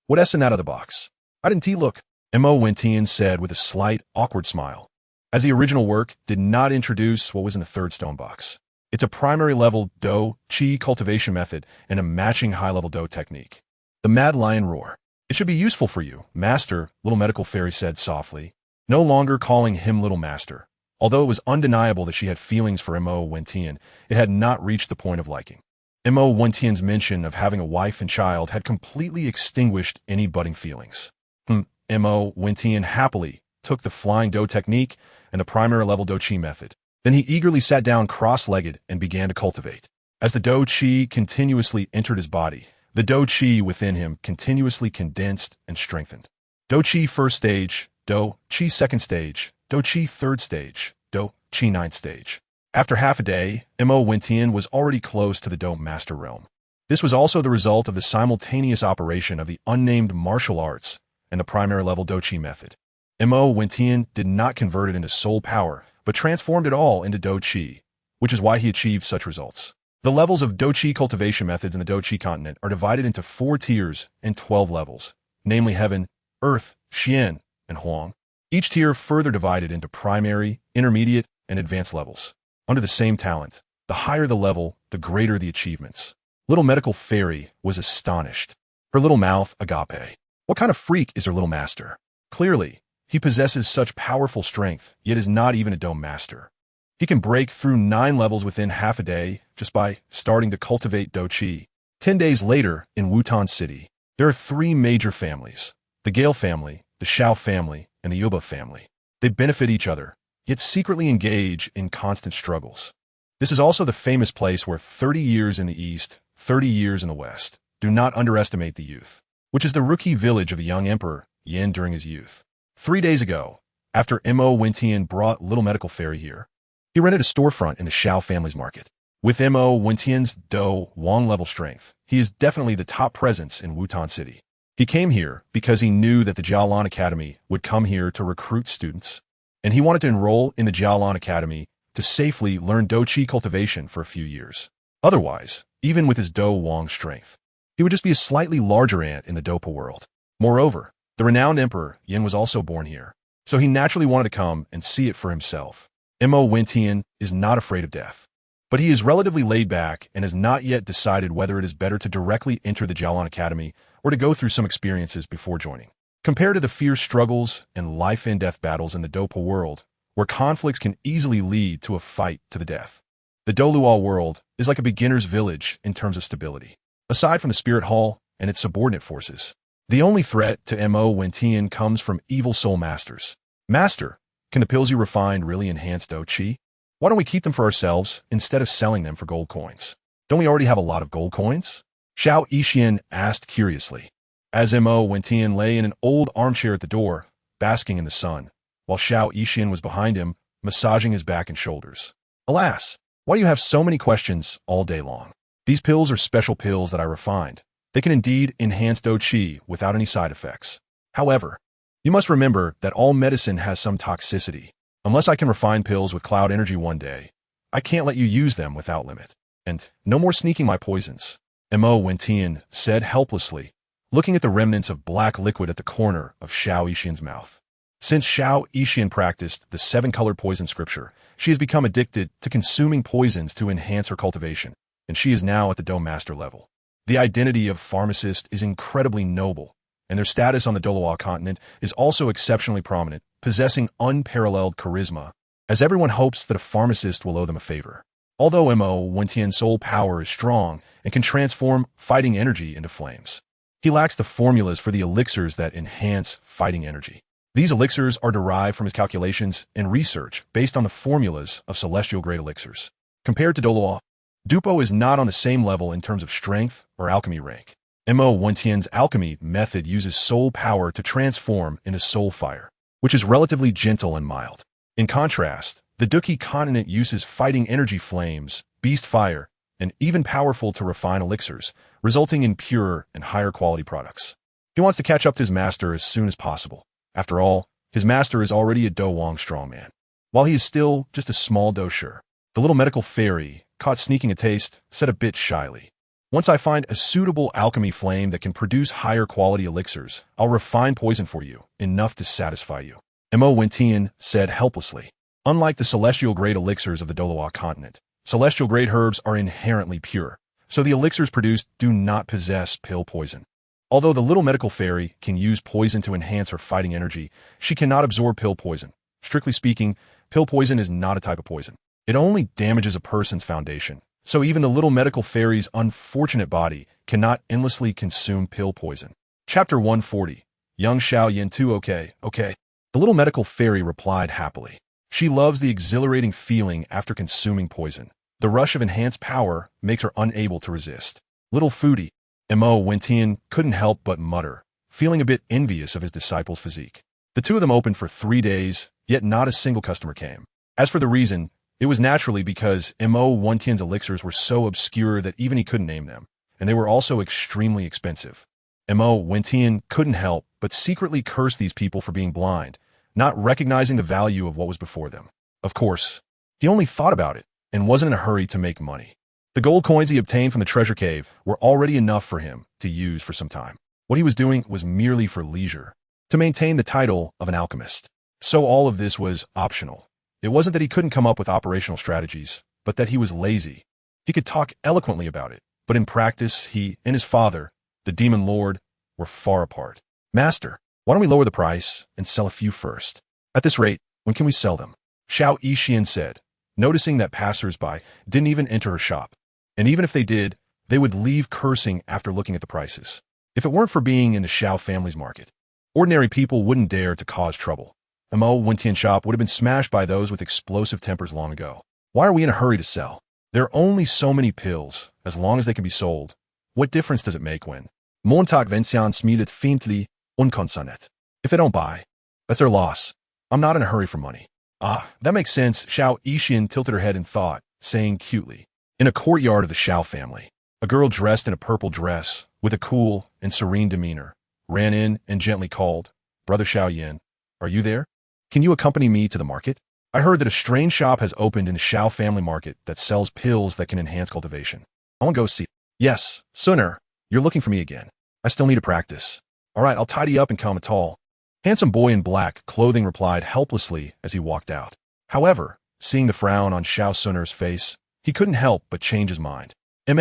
What's in that other box? I didn't look, Mo Wentian said with a slight, awkward smile, as the original work did not introduce what was in the third stone box. It's a primary level Do Qi cultivation method and a matching high-level Do technique. The Mad Lion Roar. It should be useful for you, Master, Little Medical Fairy said softly, no longer calling him Little Master. Although it was undeniable that she had feelings for Mo Wentian, it had not reached the point of liking. Mo Wentian's mention of having a wife and child had completely extinguished any budding feelings. Mo Wentian happily took the Flying Do technique and the primary level Do Qi method. Then he eagerly sat down cross-legged and began to cultivate. As the Do Qi continuously entered his body, the Do Qi within him continuously condensed and strengthened. Do Qi first stage, Do Qi second stage, Do Qi third stage, Do Qi ninth stage. After half a day, Mo Wentian was already close to the Do Master realm. This was also the result of the simultaneous operation of the unnamed martial arts and the primary level Do Qi method. Mo Wentian did not convert it into soul power, but transformed it all into Do Qi, which is why he achieved such results. The levels of Do Qi cultivation methods in the Do Qi continent are divided into 4 tiers and 12 levels, namely Heaven, Earth, Xian, and Huang. Each tier further divided into primary, intermediate, and advanced levels. Under the same talent, the higher the level, the greater the achievements. Little Medical Fairy was astonished. Her little mouth agape. What kind of freak is her little master? Clearly, he possesses such powerful strength, yet is not even a Do Master. He can break through 9 levels within half a day just by starting to cultivate Do Qi. 10 days later, in Wutan City, there are 3 major families: the Gale family, the Shao family, and the Yuba family. They benefit each other, yet secretly engage in constant struggles. This is also the famous place where 30 years in the east, 30 years in the west. Do not underestimate the youth, which is the rookie village of the young emperor Yin during his youth. 3 days ago, after Mo Wentian brought Little Medical Fairy here, he rented a storefront in the Shao family's market. With Mo Wentian's Do Wang level strength, he is definitely the top presence in Wutan City. He came here because he knew that the Jialan Academy would come here to recruit students, and he wanted to enroll in the Jialan Academy to safely learn Do Qi cultivation for a few years. Otherwise, even with his Do Wang strength, he would just be a slightly larger ant in the Dopa world. Moreover, the renowned Emperor Yin was also born here, so he naturally wanted to come and see it for himself. Mo Wentian is not afraid of death, but he is relatively laid back and has not yet decided whether it is better to directly enter the Jialan Academy or to go through some experiences before joining. Compared to the fierce struggles and life-and-death battles in the Dopa world, where conflicts can easily lead to a fight to the death, the Douluo world is like a beginner's village in terms of stability. Aside from the Spirit Hall and its subordinate forces, The only threat to Mo Wentian comes from evil soul masters. Master, can the pills you refined really enhance Do Chi? Why don't we keep them for ourselves instead of selling them for gold coins? Don't we already have a lot of gold coins? Xiao Yixian asked curiously. As Mo Wentian lay in an old armchair at the door, basking in the sun, while Xiao Yixian was behind him, massaging his back and shoulders. Alas, why do you have so many questions all day long? These pills are special pills that I refined. They can indeed enhance Do Chi without any side effects. However, you must remember that all medicine has some toxicity. Unless I can refine pills with cloud energy one day, I can't let you use them without limit. And no more sneaking my poisons, Mo Wentian said helplessly, looking at the remnants of black liquid at the corner of Xiao Yixian's mouth. Since Xiao Yixian practiced the seven-colored poison scripture, she has become addicted to consuming poisons to enhance her cultivation, and she is now at the Do Master level. The identity of pharmacist is incredibly noble, and their status on the Douluo continent is also exceptionally prominent, possessing unparalleled charisma, as everyone hopes that a pharmacist will owe them a favor. Although Mo Wentian's soul power is strong and can transform fighting energy into flames, he lacks the formulas for the elixirs that enhance fighting energy. These elixirs are derived from his calculations and research based on the formulas of celestial-grade elixirs. Compared to Douluo, Douluo is not on the same level in terms of strength or alchemy rank. Mo Wentian's alchemy method uses soul power to transform into soul fire, which is relatively gentle and mild. In contrast, the Duki continent uses fighting energy flames, beast fire, and even powerful to refine elixirs, resulting in purer and higher quality products. He wants to catch up to his master as soon as possible. After all, his master is already a Do Wong strongman, while he is still just a small Do Shi. The little medical fairy, caught sneaking a taste, said a bit shyly. Once I find a suitable alchemy flame that can produce higher quality elixirs, I'll refine poison for you, enough to satisfy you. Mo Wentian said helplessly. Unlike the celestial-grade elixirs of the Douluo continent, celestial-grade herbs are inherently pure, so the elixirs produced do not possess pill poison. Although the little medical fairy can use poison to enhance her fighting energy, she cannot absorb pill poison. Strictly speaking, pill poison is not a type of poison. It only damages a person's foundation. So even the little medical fairy's unfortunate body cannot endlessly consume pill poison. Chapter 140. Young Xiao Yin too. Okay. The little medical fairy replied happily. She loves the exhilarating feeling after consuming poison. The rush of enhanced power makes her unable to resist. Little foodie, Mo Wentian couldn't help but mutter, feeling a bit envious of his disciple's physique. The two of them opened for 3 days, yet not a single customer came. As for the reason, it was naturally because Mo Wentian's elixirs were so obscure that even he couldn't name them, and they were also extremely expensive. Mo Wentian couldn't help but secretly curse these people for being blind, not recognizing the value of what was before them. Of course, he only thought about it and wasn't in a hurry to make money. The gold coins he obtained from the treasure cave were already enough for him to use for some time. What he was doing was merely for leisure, to maintain the title of an alchemist. So all of this was optional. It wasn't that he couldn't come up with operational strategies, but that he was lazy. He could talk eloquently about it, but in practice, he and his father, the demon lord, were far apart. Master, why don't we lower the price and sell a few first? At this rate, when can we sell them? Xiao Yixian said, noticing that passers-by didn't even enter her shop. And even if they did, they would leave cursing after looking at the prices. If it weren't for being in the Xiao family's market, ordinary people wouldn't dare to cause trouble. Mo Wentian's shop would have been smashed by those with explosive tempers long ago. Why are we in a hurry to sell? There are only so many pills, as long as they can be sold. What difference does it make when? Montag Vencian smiedet fiendly unkonsonet. If they don't buy, that's their loss. I'm not in a hurry for money. Ah, that makes sense. Xiao Yixian tilted her head in thought, saying cutely. In a courtyard of the Xiao family, a girl dressed in a purple dress, with a cool and serene demeanor, ran in and gently called, Brother Xiao Yin, are you there? Can you accompany me to the market? I heard that a strange shop has opened in the Xiao family market that sells pills that can enhance cultivation. I want to go see. Yes, sooner. You're looking for me again. I still need to practice. All right, I'll tidy up and come a tall. Handsome boy in black clothing replied helplessly as he walked out. However, seeing the frown on Xiao Suner's face, he couldn't help but change his mind. I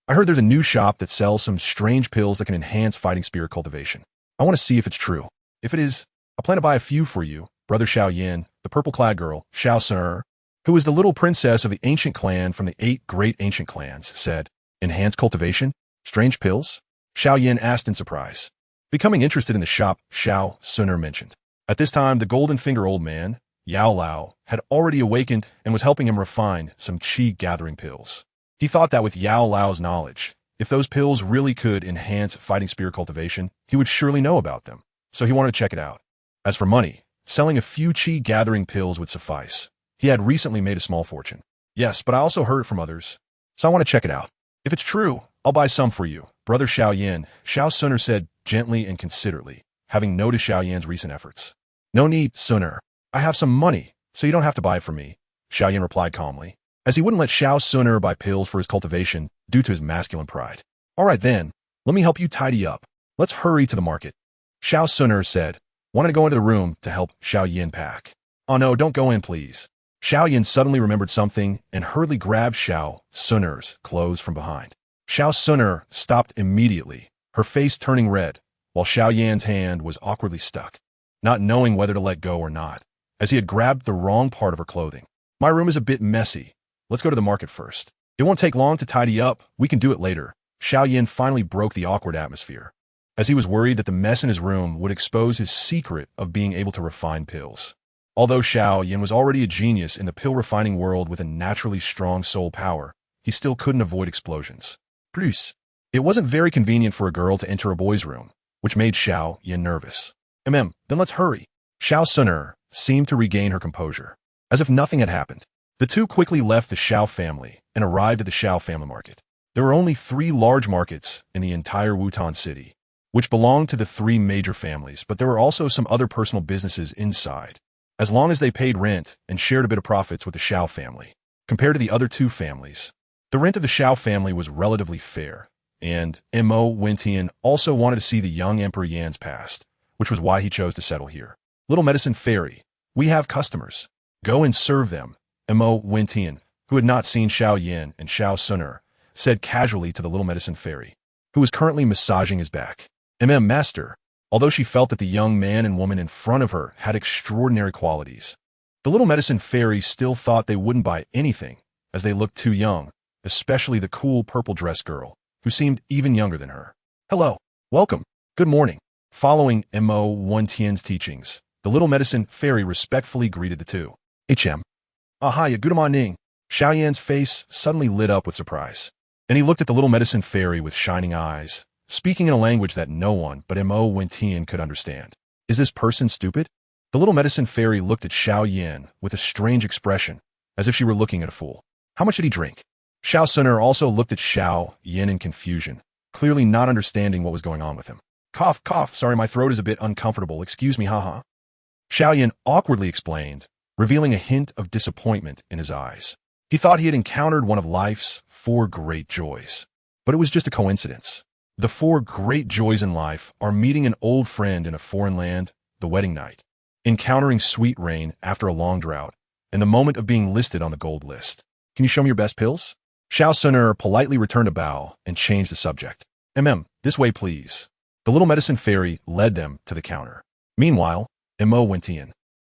heard there's a new shop that sells some strange pills that can enhance fighting spirit cultivation. I want to see if it's true. If it is, I plan to buy a few for you, Brother Xiao Yin, the purple-clad girl, Xiao Suner, who is the little princess of the ancient clan from the 8 great ancient clans, said. Enhance cultivation? Strange pills? Xiao Yin asked in surprise. Becoming interested in the shop, Xiao Suner mentioned. At this time, the golden finger old man, Yao Lao, had already awakened and was helping him refine some qi gathering pills. He thought that with Yao Lao's knowledge, if those pills really could enhance fighting spirit cultivation, he would surely know about them, so he wanted to check it out. As for money, selling a few qi gathering pills would suffice. He had recently made a small fortune. Yes, but I also heard it from others, so I want to check it out. If it's true, I'll buy some for you, Brother Xiao Yin, Xiao Suner said gently and considerately, having noticed Xiao Yin's recent efforts. No need, Suner. I have some money, so you don't have to buy it for me, Xiao Yin replied calmly, as he wouldn't let Xiao Suner buy pills for his cultivation due to his masculine pride. All right then, let me help you tidy up. Let's hurry to the market, Xiao Suner said, wanting to go into the room to help Xiao Yin pack. Oh no, don't go in, please. Xiao Yin suddenly remembered something and hurriedly grabbed Xiao Suner's clothes from behind. Xiao Suner stopped immediately, her face turning red, while Xiao Yan's hand was awkwardly stuck, not knowing whether to let go or not, as he had grabbed the wrong part of her clothing. My room is a bit messy. Let's go to the market first. It won't take long to tidy up. We can do it later. Xiao Yin finally broke the awkward atmosphere, as he was worried that the mess in his room would expose his secret of being able to refine pills. Although Xiao Yin was already a genius in the pill-refining world with a naturally strong soul power, he still couldn't avoid explosions. Plus, it wasn't very convenient for a girl to enter a boy's room, which made Xiao Yin nervous. Then let's hurry. Xiao Suner seemed to regain her composure, as if nothing had happened. The two quickly left the Xiao family and arrived at the Xiao family market. There were only 3 large markets in the entire Wutan city, which belonged to the 3 major families, but there were also some other personal businesses inside, as long as they paid rent and shared a bit of profits with the Xiao family. Compared to the other 2 families, the rent of the Xiao family was relatively fair, and Mo Wentian also wanted to see the young Emperor Yan's past, which was why he chose to settle here. Little Medicine Fairy, we have customers. Go and serve them, Mo Wentian, who had not seen Xiao Yin and Xiao Suner, said casually to the Little Medicine Fairy, who was currently massaging his back. Master, although she felt that the young man and woman in front of her had extraordinary qualities, the Little Medicine Fairy still thought they wouldn't buy anything, as they looked too young, especially the cool purple-dressed girl, who seemed even younger than her. Hello, welcome, good morning. Following Mo Wentian's teachings, the Little Medicine Fairy respectfully greeted the two. HM. Hiya, good morning. Xiao Yan's face suddenly lit up with surprise, and he looked at the Little Medicine Fairy with shining eyes, speaking in a language that no one but Mo Wentian could understand. Is this person stupid? The Little Medicine Fairy looked at Xiao Yin with a strange expression, as if she were looking at a fool. How much did he drink? Xiao Suner also looked at Xiao Yin in confusion, clearly not understanding what was going on with him. Cough, cough, sorry, my throat is a bit uncomfortable, excuse me, haha. Xiao Yin awkwardly explained, revealing a hint of disappointment in his eyes. He thought he had encountered one of life's 4 great joys, but it was just a coincidence. The 4 great joys in life are meeting an old friend in a foreign land, the wedding night, encountering sweet rain after a long drought, and the moment of being listed on the gold list. Can you show me your best pills? Xiao Suner politely returned a bow and changed the subject. This way please. The Little Medicine Fairy led them to the counter. Meanwhile, Mo Wentian,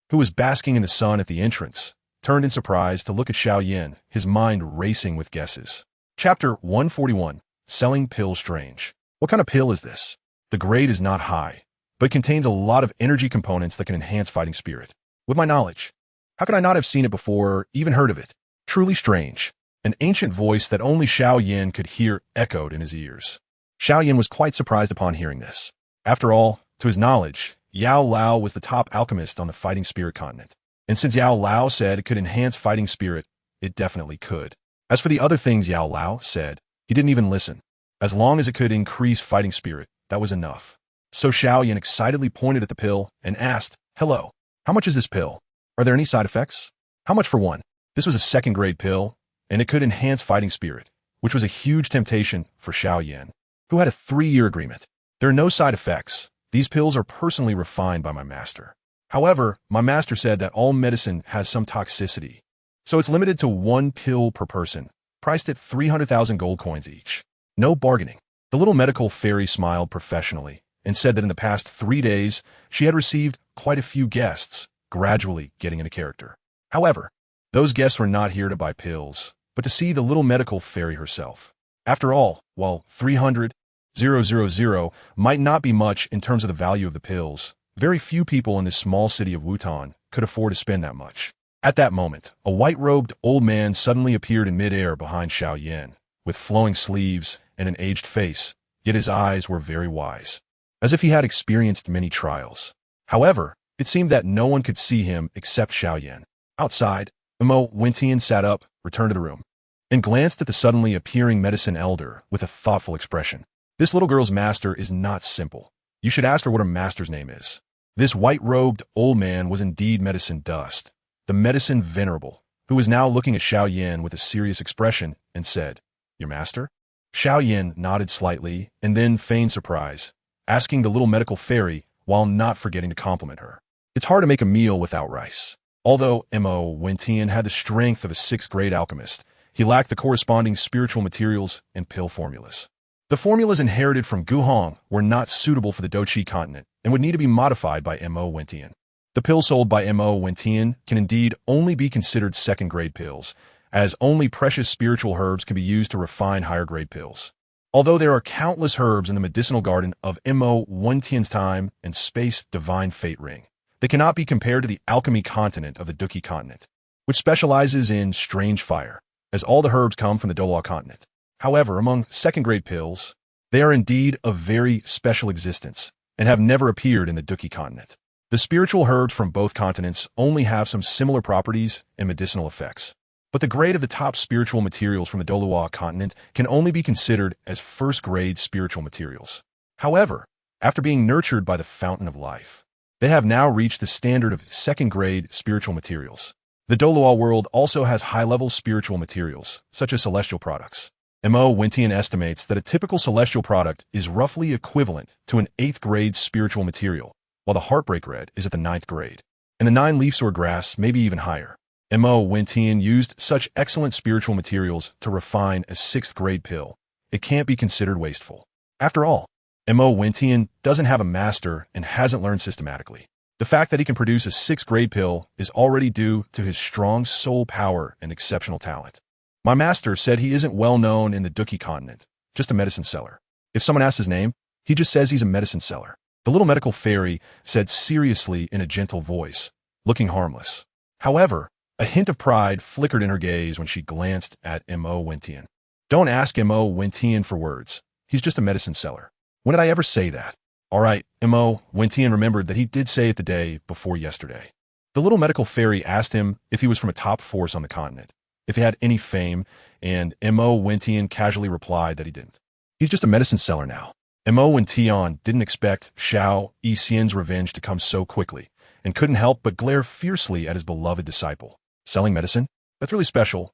who was basking in the sun at the entrance, turned in surprise to look at Xiao Yin, his mind racing with guesses. Chapter 141, Selling Pills Strange. What kind of pill is this? The grade is not high, but contains a lot of energy components that can enhance fighting spirit. With my knowledge, how could I not have seen it before or even heard of it? Truly strange. An ancient voice that only Xiao Yin could hear echoed in his ears. Xiao Yin was quite surprised upon hearing this. After all, to his knowledge, Yao Lao was the top alchemist on the fighting spirit continent. And since Yao Lao said it could enhance fighting spirit, it definitely could. As for the other things Yao Lao said, he didn't even listen. As long as it could increase fighting spirit, that was enough. So Xiao Yin excitedly pointed at the pill and asked, hello, how much is this pill? Are there any side effects? How much for one? This was a 2nd-grade pill, and it could enhance fighting spirit, which was a huge temptation for Xiao Yin, who had a 3-year agreement. There are no side effects. These pills are personally refined by my master. However, my master said that all medicine has some toxicity, so it's limited to 1 pill per person, priced at 300,000 gold coins each. No bargaining. The little medical fairy smiled professionally and said that in the past 3 days, she had received quite a few guests, gradually getting into character. However, those guests were not here to buy pills, but to see the little medical fairy herself. After all, while 300 000 might not be much in terms of the value of the pills. Very few people in this small city of Wutan could afford to spend that much. At that moment, a white-robed old man suddenly appeared in midair behind Xiao Yan, with flowing sleeves and an aged face, yet his eyes were very wise, as if he had experienced many trials. However, it seemed that no one could see him except Xiao Yan. Outside, Mo Wentian sat up, returned to the room, and glanced at the suddenly appearing medicine elder with a thoughtful expression. This little girl's master is not simple. You should ask her what her master's name is. This white-robed old man was indeed Medicine Dust, the medicine venerable, who was now looking at Xiao Yan with a serious expression and said, "Your master?" Xiao Yan nodded slightly and then feigned surprise, asking the little medical fairy while not forgetting to compliment her. It's hard to make a meal without rice. Although Mo Wentian had the strength of a sixth-grade alchemist, he lacked the corresponding spiritual materials and pill formulas. The formulas inherited from Guhong were not suitable for the Dochi continent and would need to be modified by Mo Wentian. The pills sold by Mo Wentian can indeed only be considered second-grade pills, as only precious spiritual herbs can be used to refine higher-grade pills. Although there are countless herbs in the medicinal garden of Mo Wentian's time and space divine fate ring, they cannot be compared to the alchemy continent of the Duki continent, which specializes in strange fire, as all the herbs come from the Douluo continent. However, among second-grade pills, they are indeed of very special existence and have never appeared in the Duki continent. The spiritual herbs from both continents only have some similar properties and medicinal effects, but the grade of the top spiritual materials from the Douluo continent can only be considered as first-grade spiritual materials. However, after being nurtured by the fountain of life, they have now reached the standard of second-grade spiritual materials. The Douluo world also has high-level spiritual materials, such as celestial products. Mo Wentian estimates that a typical celestial product is roughly equivalent to an 8th-grade spiritual material, while the Heartbreak Red is at the 9th grade, and the 9-leaf sword grass may be even higher. Mo Wentian used such excellent spiritual materials to refine a 6th-grade pill. It can't be considered wasteful. After all, Mo Wentian doesn't have a master and hasn't learned systematically. The fact that he can produce a 6th-grade pill is already due to his strong soul power and exceptional talent. My master said he isn't well known in the Duki continent, just a medicine seller. If someone asks his name, he just says he's a medicine seller. The little medical fairy said seriously in a gentle voice, looking harmless. However, a hint of pride flickered in her gaze when she glanced at Mo Wentian. Don't ask Mo Wentian for words. He's just a medicine seller. When did I ever say that? All right, Mo Wentian remembered that he did say it the day before yesterday. The little medical fairy asked him if he was from a top force on the continent, if he had any fame, and Mo Wentian casually replied that he didn't. He's just a medicine seller now. Mo Wentian didn't expect Xiao Yixian's revenge to come so quickly, and couldn't help but glare fiercely at his beloved disciple. Selling medicine? That's really special.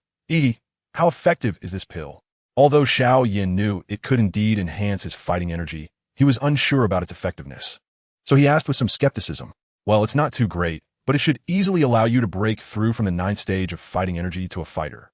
How effective is this pill? Although Xiao Yin knew it could indeed enhance his fighting energy, he was unsure about its effectiveness. So he asked with some skepticism, well, it's not too great, but it should easily allow you to break through from the 9th stage of fighting energy to a fighter.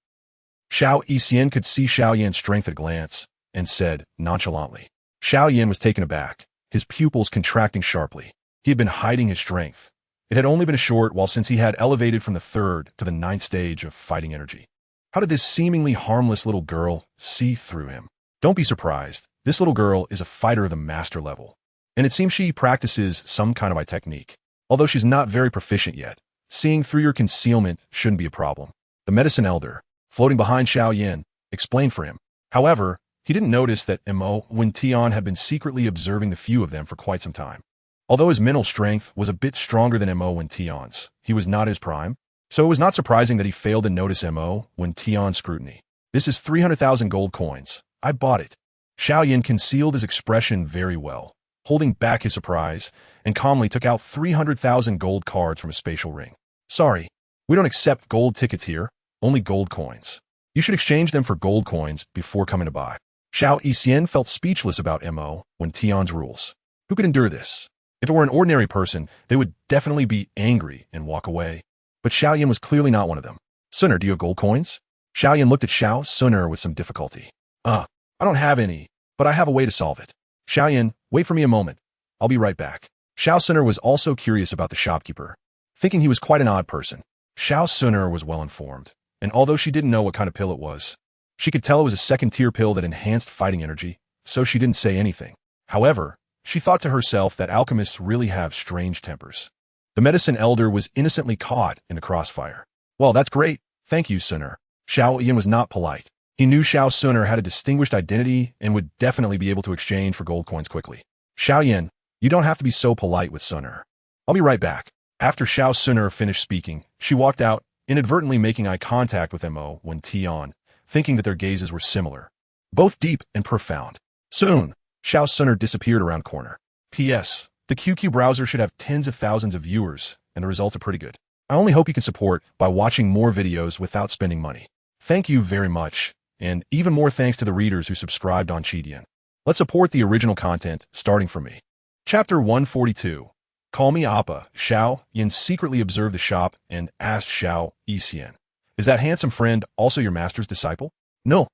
Xiao Yixian could see Xiao Yan's strength at a glance, and said, nonchalantly. Xiao Yan was taken aback, his pupils contracting sharply. He had been hiding his strength. It had only been a short while since he had elevated from the 3rd to the 9th stage of fighting energy. How did this seemingly harmless little girl see through him? Don't be surprised. This little girl is a fighter of the master level, and it seems she practices some kind of eye technique. Although she's not very proficient yet, seeing through your concealment shouldn't be a problem. The medicine elder, floating behind Xiao Yan, explained for him. However, he didn't notice that Mo Wentian had been secretly observing the few of them for quite some time. Although his mental strength was a bit stronger than Mo Wentian's, he was not his prime, so it was not surprising that he failed to notice Mo Wentian's scrutiny. This is 300,000 gold coins. I bought it. Xiao Yan concealed his expression very well, holding back his surprise, and calmly took out 300,000 gold cards from a spatial ring. Sorry, we don't accept gold tickets here, only gold coins. You should exchange them for gold coins before coming to buy. Xiao Yixian felt speechless about Mo Wentian's rules. Who could endure this? If it were an ordinary person, they would definitely be angry and walk away. But Xiao Yan was clearly not one of them. Sunner, do you have gold coins? Xiao Yan looked at Xiao Sunner with some difficulty. I don't have any, but I have a way to solve it. Xiao Yan, wait for me a moment. I'll be right back. Xiao Sunner was also curious about the shopkeeper, thinking he was quite an odd person. Xiao Sunner was well informed, and although she didn't know what kind of pill it was, she could tell it was a second-tier pill that enhanced fighting energy, so she didn't say anything. However, she thought to herself that alchemists really have strange tempers. The medicine elder was innocently caught in the crossfire. Well, that's great. Thank you, Suner. Xiao Yin was not polite. He knew Xiao Suner had a distinguished identity and would definitely be able to exchange for gold coins quickly. Xiao Yin, you don't have to be so polite with Suner. I'll be right back. After Xiao Suner finished speaking, she walked out, inadvertently making eye contact with Mo Wen Tian, thinking that their gazes were similar, both deep and profound. Soon, Xiao Suner disappeared around corner. P.S. The QQ browser should have tens of thousands of viewers, and the results are pretty good. I only hope you can support by watching more videos without spending money. Thank you very much, and even more thanks to the readers who subscribed on Chidian. Let's support the original content, starting from me. Chapter 142. Call me Appa. Xiao Yin secretly observed the shop and asked Xiao Yixian, "Is that handsome friend also your master's disciple?" "No."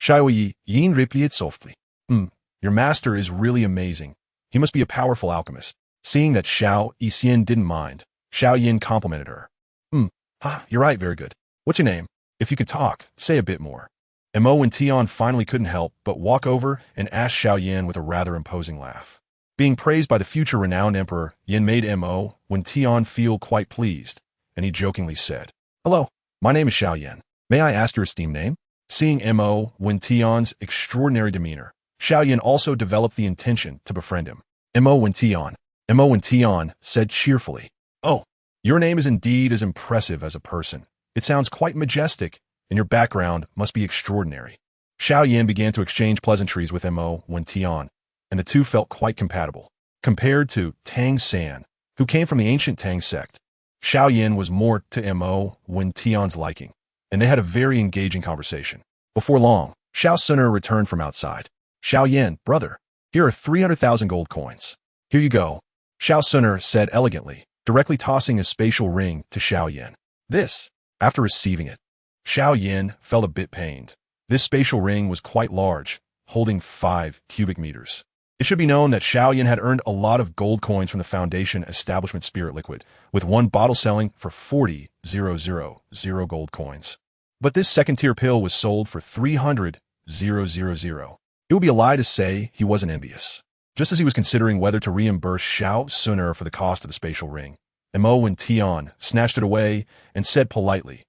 Xiao Yin replied softly. Your master is really amazing. He must be a powerful alchemist." Seeing that Xiao Yixian didn't mind, Xiao Yin complimented her. You're right, very good. What's your name? If you could talk, say a bit more." Mo Wen Tian finally couldn't help but walk over and ask Xiao Yin with a rather imposing laugh. Being praised by the future renowned emperor, Yin made Mo Wen Tian feel quite pleased, and he jokingly said, "Hello, my name is Xiao Yin. May I ask your esteemed name?" Seeing Mo Wen Tian's extraordinary demeanor, Xiao Yin also developed the intention to befriend him. Mo Wen Tian said cheerfully, "Oh, your name is indeed as impressive as a person. It sounds quite majestic, and your background must be extraordinary." Xiao Yin began to exchange pleasantries with Mo Wen Tian, and the two felt quite compatible. Compared to Tang San, who came from the ancient Tang sect, Xiao Yin was more to Mo Wen Tian's liking, and they had a very engaging conversation. Before long, Xiao Suner returned from outside. "Xiao Yin, brother, here are 300,000 gold coins. Here you go," Xiao Suner said elegantly, directly tossing a spatial ring to Xiao Yin. After receiving it, Xiao Yin felt a bit pained. This spatial ring was quite large, holding 5 cubic meters. It should be known that Xiao Yin had earned a lot of gold coins from the Foundation Establishment Spirit Liquid, with one bottle selling for 40,000 gold coins. But this second-tier pill was sold for 300,000. It would be a lie to say he wasn't envious. Just as he was considering whether to reimburse Xiao Suner for the cost of the spatial ring, Mo Wen Tian snatched it away and said politely,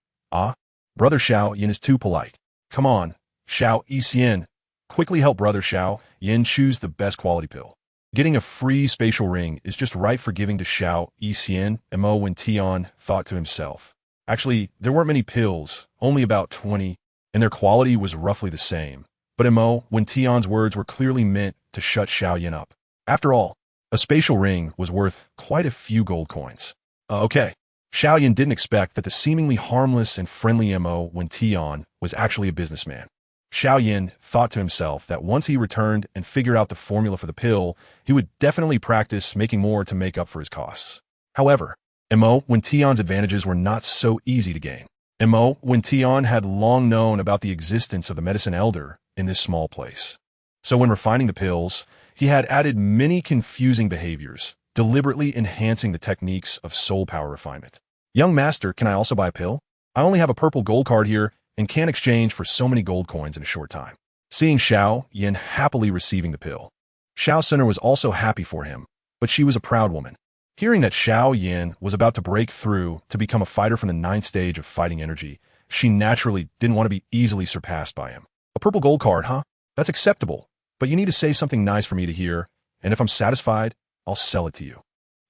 "Brother Xiao Yin is too polite. Come on, Xiao Yixian, quickly help brother Xiao Yin choose the best quality pill." Getting a free spatial ring is just right for giving to Xiao Yixian, Mo Wen Tian thought to himself. Actually, there weren't many pills, only about 20, and their quality was roughly the same. But Mo Wen Tian's words were clearly meant to shut Xiao Yin up. After all, a spatial ring was worth quite a few gold coins. Okay. Xiao Yin didn't expect that the seemingly harmless and friendly Mo Wen Tian was actually a businessman. Xiao Yin thought to himself that once he returned and figured out the formula for the pill, he would definitely practice making more to make up for his costs. However, Mo Wen Tian's advantages were not so easy to gain. Mo Wen Tian had long known about the existence of the medicine elder in this small place. So when refining the pills, he had added many confusing behaviors, deliberately enhancing the techniques of soul power refinement. "Young master, can I also buy a pill? I only have a purple gold card here and can't exchange for so many gold coins in a short time." Seeing Xiao Yin happily receiving the pill, Xiao Suner was also happy for him, but she was a proud woman. Hearing that Xiao Yin was about to break through to become a fighter from the 9th stage of fighting energy, she naturally didn't want to be easily surpassed by him. "A purple gold card, huh? That's acceptable, but you need to say something nice for me to hear, and if I'm satisfied, I'll sell it to you."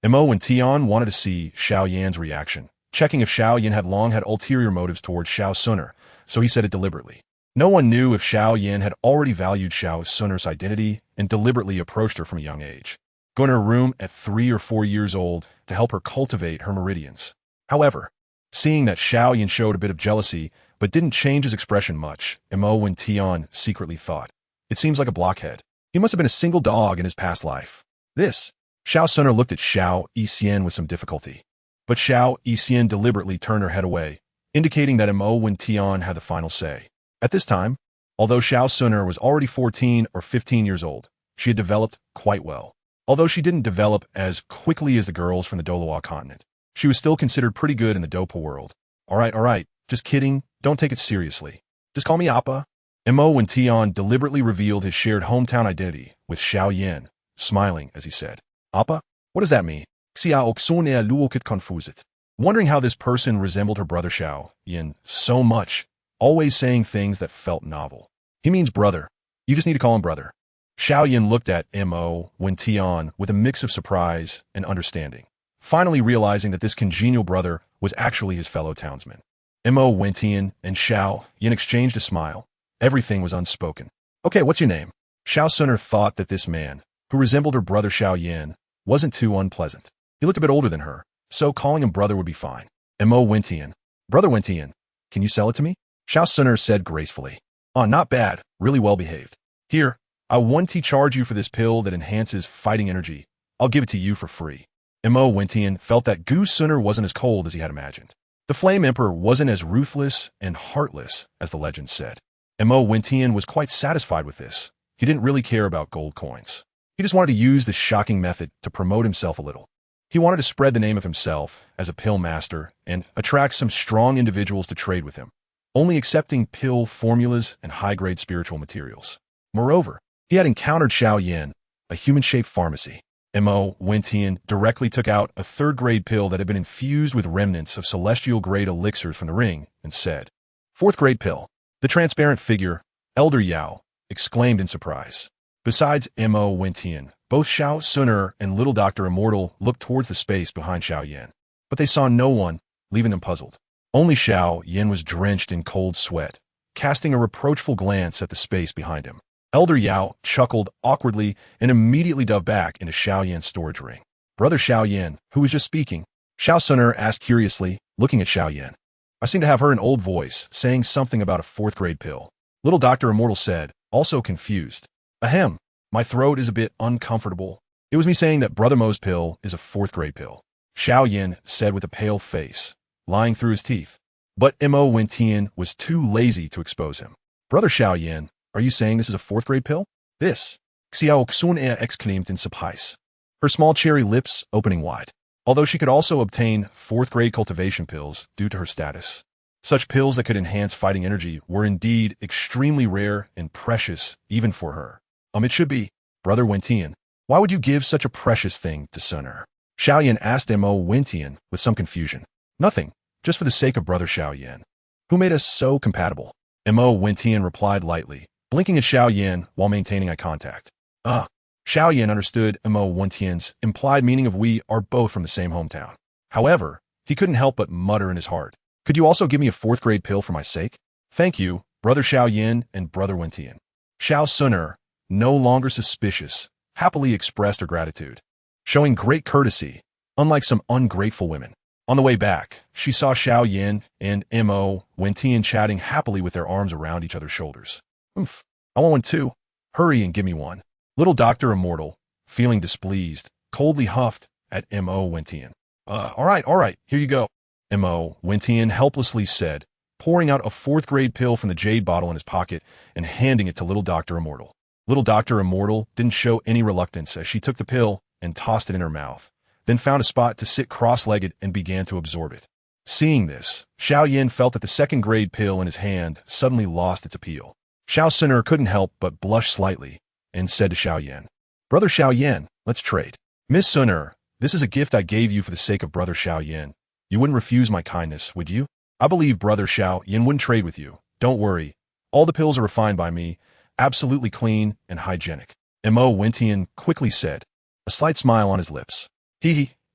Mo Wen Tian wanted to see Xiao Yan's reaction, checking if Xiao Yin had long had ulterior motives towards Xiao Suner, so he said it deliberately. No one knew if Xiao Yin had already valued Xiao Suner's identity and deliberately approached her from a young age, going to her room at 3 or 4 years old to help her cultivate her meridians. However, seeing that Xiao Yin showed a bit of jealousy but didn't change his expression much, Mo Wen Tian secretly thought, "It seems like a blockhead. He must have been a single dog in his past life." Xiao Suner looked at Xiao Yixian with some difficulty, but Xiao Yixian deliberately turned her head away, indicating that Mo Wen Tian had the final say. At this time, although Xiao Suner was already 14 or 15 years old, she had developed quite well. Although she didn't develop as quickly as the girls from the Douluo continent, she was still considered pretty good in the Dopa world. All right, just kidding. Don't take it seriously. Just call me Appa. Mo when Tian deliberately revealed his shared hometown identity with Xiao Yan, smiling as he said, Appa? What does that mean? Xia Oxun e luokit confusit. Wondering how this person resembled her brother Xiao Yan so much, always saying things that felt novel. He means brother. You just need to call him brother. Xiao Yan looked at Mo when Tian with a mix of surprise and understanding, finally realizing that this congenial brother was actually his fellow townsman. Mo Wentian and Xiao Yan exchanged a smile. Everything was unspoken. Okay, what's your name? Xiao Suner thought that this man, who resembled her brother Xiao Yan, wasn't too unpleasant. He looked a bit older than her, so calling him brother would be fine. Mo Wentian. Brother Wentian, can you sell it to me? Xiao Suner said gracefully. Oh, not bad. Really well behaved. Here, I want to charge you for this pill that enhances fighting energy. I'll give it to you for free. Mo Wentian felt that Gu Suner wasn't as cold as he had imagined. The Flame Emperor wasn't as ruthless and heartless as the legend said. Mo Wentian was quite satisfied with this. He didn't really care about gold coins. He just wanted to use this shocking method to promote himself a little. He wanted to spread the name of himself as a pill master and attract some strong individuals to trade with him, only accepting pill formulas and high-grade spiritual materials. Moreover, he had encountered Xiao Yan, a human-shaped pharmacy. Mo Wentian directly took out a third-grade pill that had been infused with remnants of celestial-grade elixirs from the ring and said, Fourth-grade pill. The transparent figure, Elder Yao, exclaimed in surprise. Besides Mo Wentian, both Xiao Suner and Little Dr. Immortal looked towards the space behind Xiao Yan, but they saw no one, leaving them puzzled. Only Xiao Yan was drenched in cold sweat, casting a reproachful glance at the space behind him. Elder Yao chuckled awkwardly and immediately dove back into Xiao Yan's storage ring. Brother Xiao Yan, who was just speaking, Xiao Suner asked curiously, looking at Xiao Yan. I seem to have heard an old voice saying something about a fourth-grade pill. Little Dr. Immortal said, also confused. Ahem, my throat is a bit uncomfortable. It was me saying that Brother Mo's pill is a fourth-grade pill. Xiao Yan said with a pale face, lying through his teeth. But Mo Wentian was too lazy to expose him. Brother Xiao Yan, are you saying this is a fourth-grade pill? This. Xiao Xun exclaimed in surprise, her small cherry lips opening wide. Although she could also obtain fourth-grade cultivation pills due to her status. Such pills that could enhance fighting energy were indeed extremely rare and precious even for her. It should be, Brother Wentian. Why would you give such a precious thing to Suner? Xiao Yan asked Mo Wentian with some confusion. Nothing, just for the sake of Brother Xiao Yan, who made us so compatible. Mo Wentian replied lightly, blinking at Xiao Yan while maintaining eye contact. Xiao Yan understood Mo Wentian's implied meaning of we are both from the same hometown. However, he couldn't help but mutter in his heart. Could you also give me a fourth-grade pill for my sake? Thank you, Brother Xiao Yan and Brother Wentian. Xiao Suner, no longer suspicious, happily expressed her gratitude, showing great courtesy, unlike some ungrateful women. On the way back, she saw Xiao Yan and Mo Wentian chatting happily with their arms around each other's shoulders. I want one too. Hurry and give me one. Little Dr. Immortal, feeling displeased, coldly huffed at Mo Wentian. All right, here you go. Mo Wentian helplessly said, pouring out a fourth-grade pill from the jade bottle in his pocket and handing it to Little Dr. Immortal. Little Dr. Immortal didn't show any reluctance as she took the pill and tossed it in her mouth, then found a spot to sit cross-legged and began to absorb it. Seeing this, Xiao Yan felt that the second-grade pill in his hand suddenly lost its appeal. Xiao Suner couldn't help but blush slightly and said to Xiao Yan, Brother Xiao Yan, let's trade. Miss Suner, this is a gift I gave you for the sake of Brother Xiao Yan. You wouldn't refuse my kindness, would you? I believe Brother Xiao Yan wouldn't trade with you. Don't worry. All the pills are refined by me, absolutely clean and hygienic. Mo Wentian quickly said, a slight smile on his lips.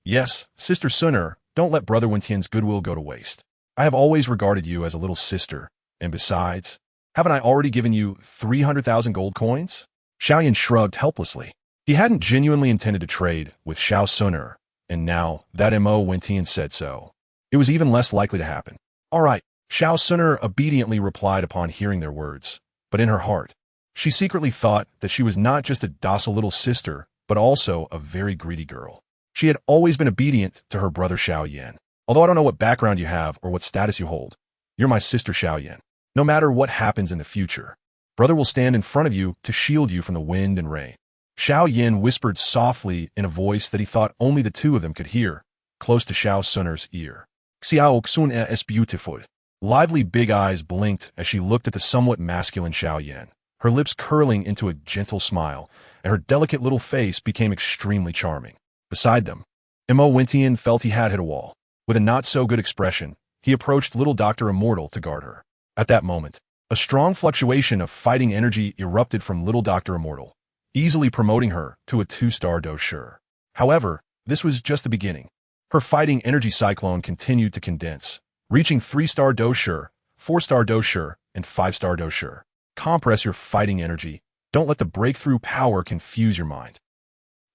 Yes, Sister Suner, don't let Brother Wentian's goodwill go to waste. I have always regarded you as a little sister, and besides, haven't I already given you 300,000 gold coins? Xiao Yan shrugged helplessly. He hadn't genuinely intended to trade with Xiao Suner, and now that Mo Wentian said so, it was even less likely to happen. All right, Xiao Suner obediently replied upon hearing their words, but in her heart, she secretly thought that she was not just a docile little sister, but also a very greedy girl. She had always been obedient to her brother Xiao Yan. Although I don't know what background you have or what status you hold, you're my sister Xiao Yan. No matter what happens in the future, Brother will stand in front of you to shield you from the wind and rain. Xiao Yan whispered softly in a voice that he thought only the two of them could hear, close to Xiao Suner's ear. Xiao Xun is beautiful. Lively big eyes blinked as she looked at the somewhat masculine Xiao Yan, her lips curling into a gentle smile, and her delicate little face became extremely charming. Beside them, Mo Wintian felt he had hit a wall. With a not-so-good expression, he approached little Dr. Immortal to guard her. At that moment, a strong fluctuation of fighting energy erupted from little Dr. Immortal, easily promoting her to a 2-star dosure. However, this was just the beginning. Her fighting energy cyclone continued to condense, reaching 3-star dosure, 4-star dosure, and 5-star dosure. Compress your fighting energy. Don't let the breakthrough power confuse your mind.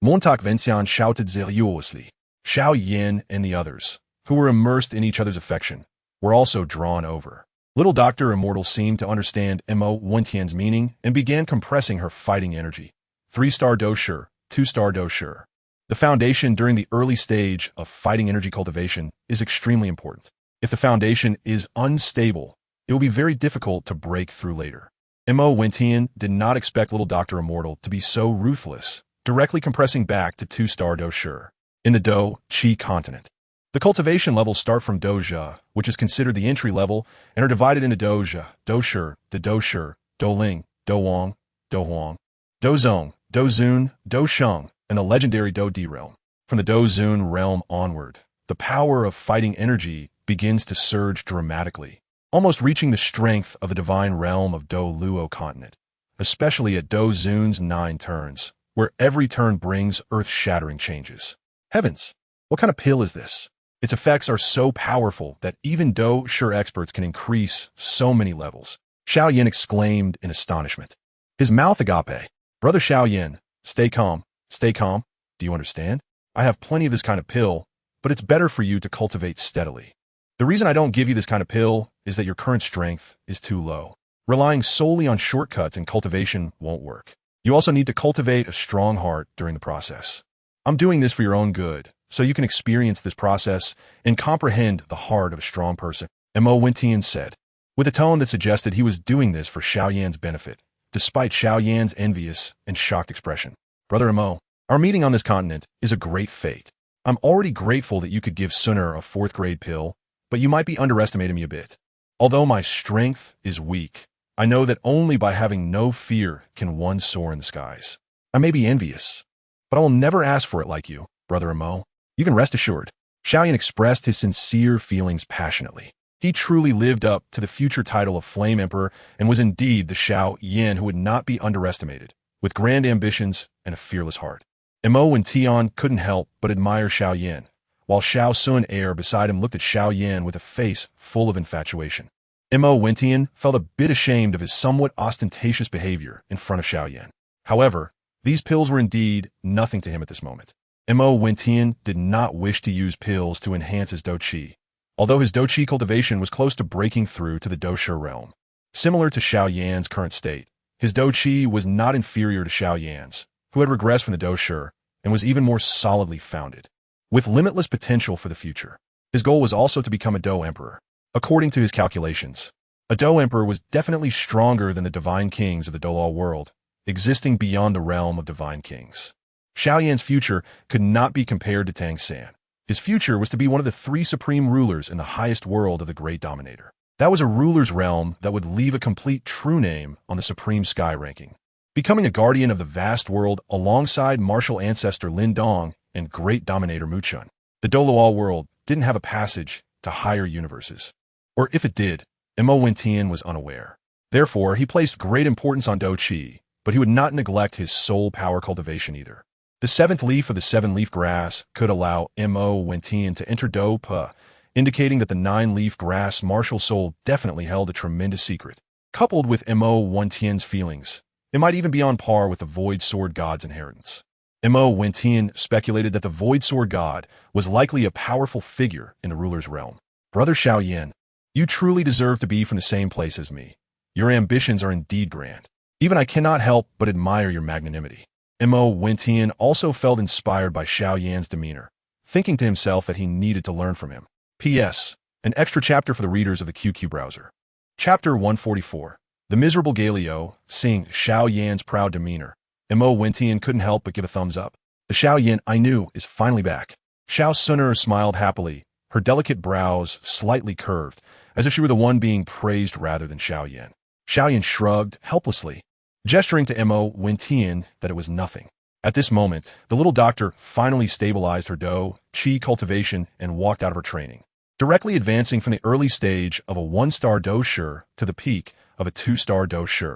Montauk Vincian shouted zealously. Xiao Yan and the others, who were immersed in each other's affection, were also drawn over. Little Dr. Immortal seemed to understand Mo Wintian's meaning and began compressing her fighting energy. 3-star dosure, 2-star dosure. The foundation during the early stage of fighting energy cultivation is extremely important. If the foundation is unstable, it will be very difficult to break through later. Mo Wintian did not expect little Dr. Immortal to be so ruthless, directly compressing back to 2-star dosure. In the Do Qi continent, the cultivation levels start from Doja, which is considered the entry level, and are divided into Doja, Doshi, the Dosher, Doling, Dowang, Dohuang, Dozong, Dozun, Dosheng, and the legendary Do Di realm. From the Dozun realm onward, the power of fighting energy begins to surge dramatically, almost reaching the strength of the divine realm of Douluo continent, especially at Dozun's 9 turns, where every turn brings earth-shattering changes. Heavens, what kind of pill is this? Its effects are so powerful that even Do-Sure experts can increase so many levels. Xiao Yan exclaimed in astonishment. His mouth agape. Brother Xiao Yan, stay calm, stay calm. Do you understand? I have plenty of this kind of pill, but it's better for you to cultivate steadily. The reason I don't give you this kind of pill is that your current strength is too low. Relying solely on shortcuts in cultivation won't work. You also need to cultivate a strong heart during the process. I'm doing this for your own good, so you can experience this process and comprehend the heart of a strong person, Mo Wintian said, with a tone that suggested he was doing this for Xiao Yan's benefit, despite Xiao Yan's envious and shocked expression. Brother Mo, our meeting on this continent is a great fate. I'm already grateful that you could give Sunner a 4th-grade pill, but you might be underestimating me a bit. Although my strength is weak, I know that only by having no fear can one soar in the skies. I may be envious, but I will never ask for it like you, Brother Mo. You can rest assured. Xiao Yan expressed his sincere feelings passionately. He truly lived up to the future title of Flame Emperor and was indeed the Xiao Yan who would not be underestimated, with grand ambitions and a fearless heart. Mo Wintian couldn't help but admire Xiao Yan, while Xiao Sun Air beside him looked at Xiao Yan with a face full of infatuation. Mo Wintian felt a bit ashamed of his somewhat ostentatious behavior in front of Xiao Yan. However, these pills were indeed nothing to him at this moment. Mo Wintian did not wish to use pills to enhance his Do Qi, although his Do Qi cultivation was close to breaking through to the Dosher realm. Similar to Xiao Yan's current state, his Do Qi was not inferior to Xiao Yan's, who had regressed from the Dosher and was even more solidly founded. With limitless potential for the future, his goal was also to become a Do Emperor. According to his calculations, a Do Emperor was definitely stronger than the divine kings of the Douluo world, existing beyond the realm of divine kings. Xiao Yan's future could not be compared to Tang San. His future was to be one of the 3 supreme rulers in the highest world of the great dominator. That was a ruler's realm that would leave a complete true name on the supreme sky ranking, becoming a guardian of the vast world alongside martial ancestor Lin Dong and great dominator Mu Chun. The Douluo world didn't have a passage to higher universes, or if it did, Mo Wintian was unaware. Therefore, he placed great importance on Do Qi, but he would not neglect his soul power cultivation either. The 7th leaf of the 7-leaf grass could allow Mo Wintian to enter Do Pa, indicating that the 9-leaf grass MartialSoul definitely held a tremendous secret. Coupled with Mo Wintian's feelings, it might even be on par with the Void Sword God's inheritance. Mo Wintian speculated that the Void Sword God was likely a powerful figure in the ruler's realm. Brother Xiao Yan, you truly deserve to be from the same place as me. Your ambitions are indeed grand. Even I cannot help but admire your magnanimity. Mo Wintian also felt inspired by Xiao Yan's demeanor, thinking to himself that he needed to learn from him. P.S. An extra chapter for the readers of the QQ browser. Chapter 144. The Miserable Galileo, seeing Xiao Yan's proud demeanor, Mo Wintian couldn't help but give a thumbs up. The Xiao Yan I knew is finally back. Xiao Sunner smiled happily, her delicate brows slightly curved, as if she were the one being praised rather than Xiao Yan. Xiao Yan shrugged helplessly, gesturing to Mo Wentian that it was nothing. At this moment, the little doctor finally stabilized her Dou Qi cultivation and walked out of her training, directly advancing from the early stage of a 1-star Dou Shi to the peak of a 2-star Dou Shi,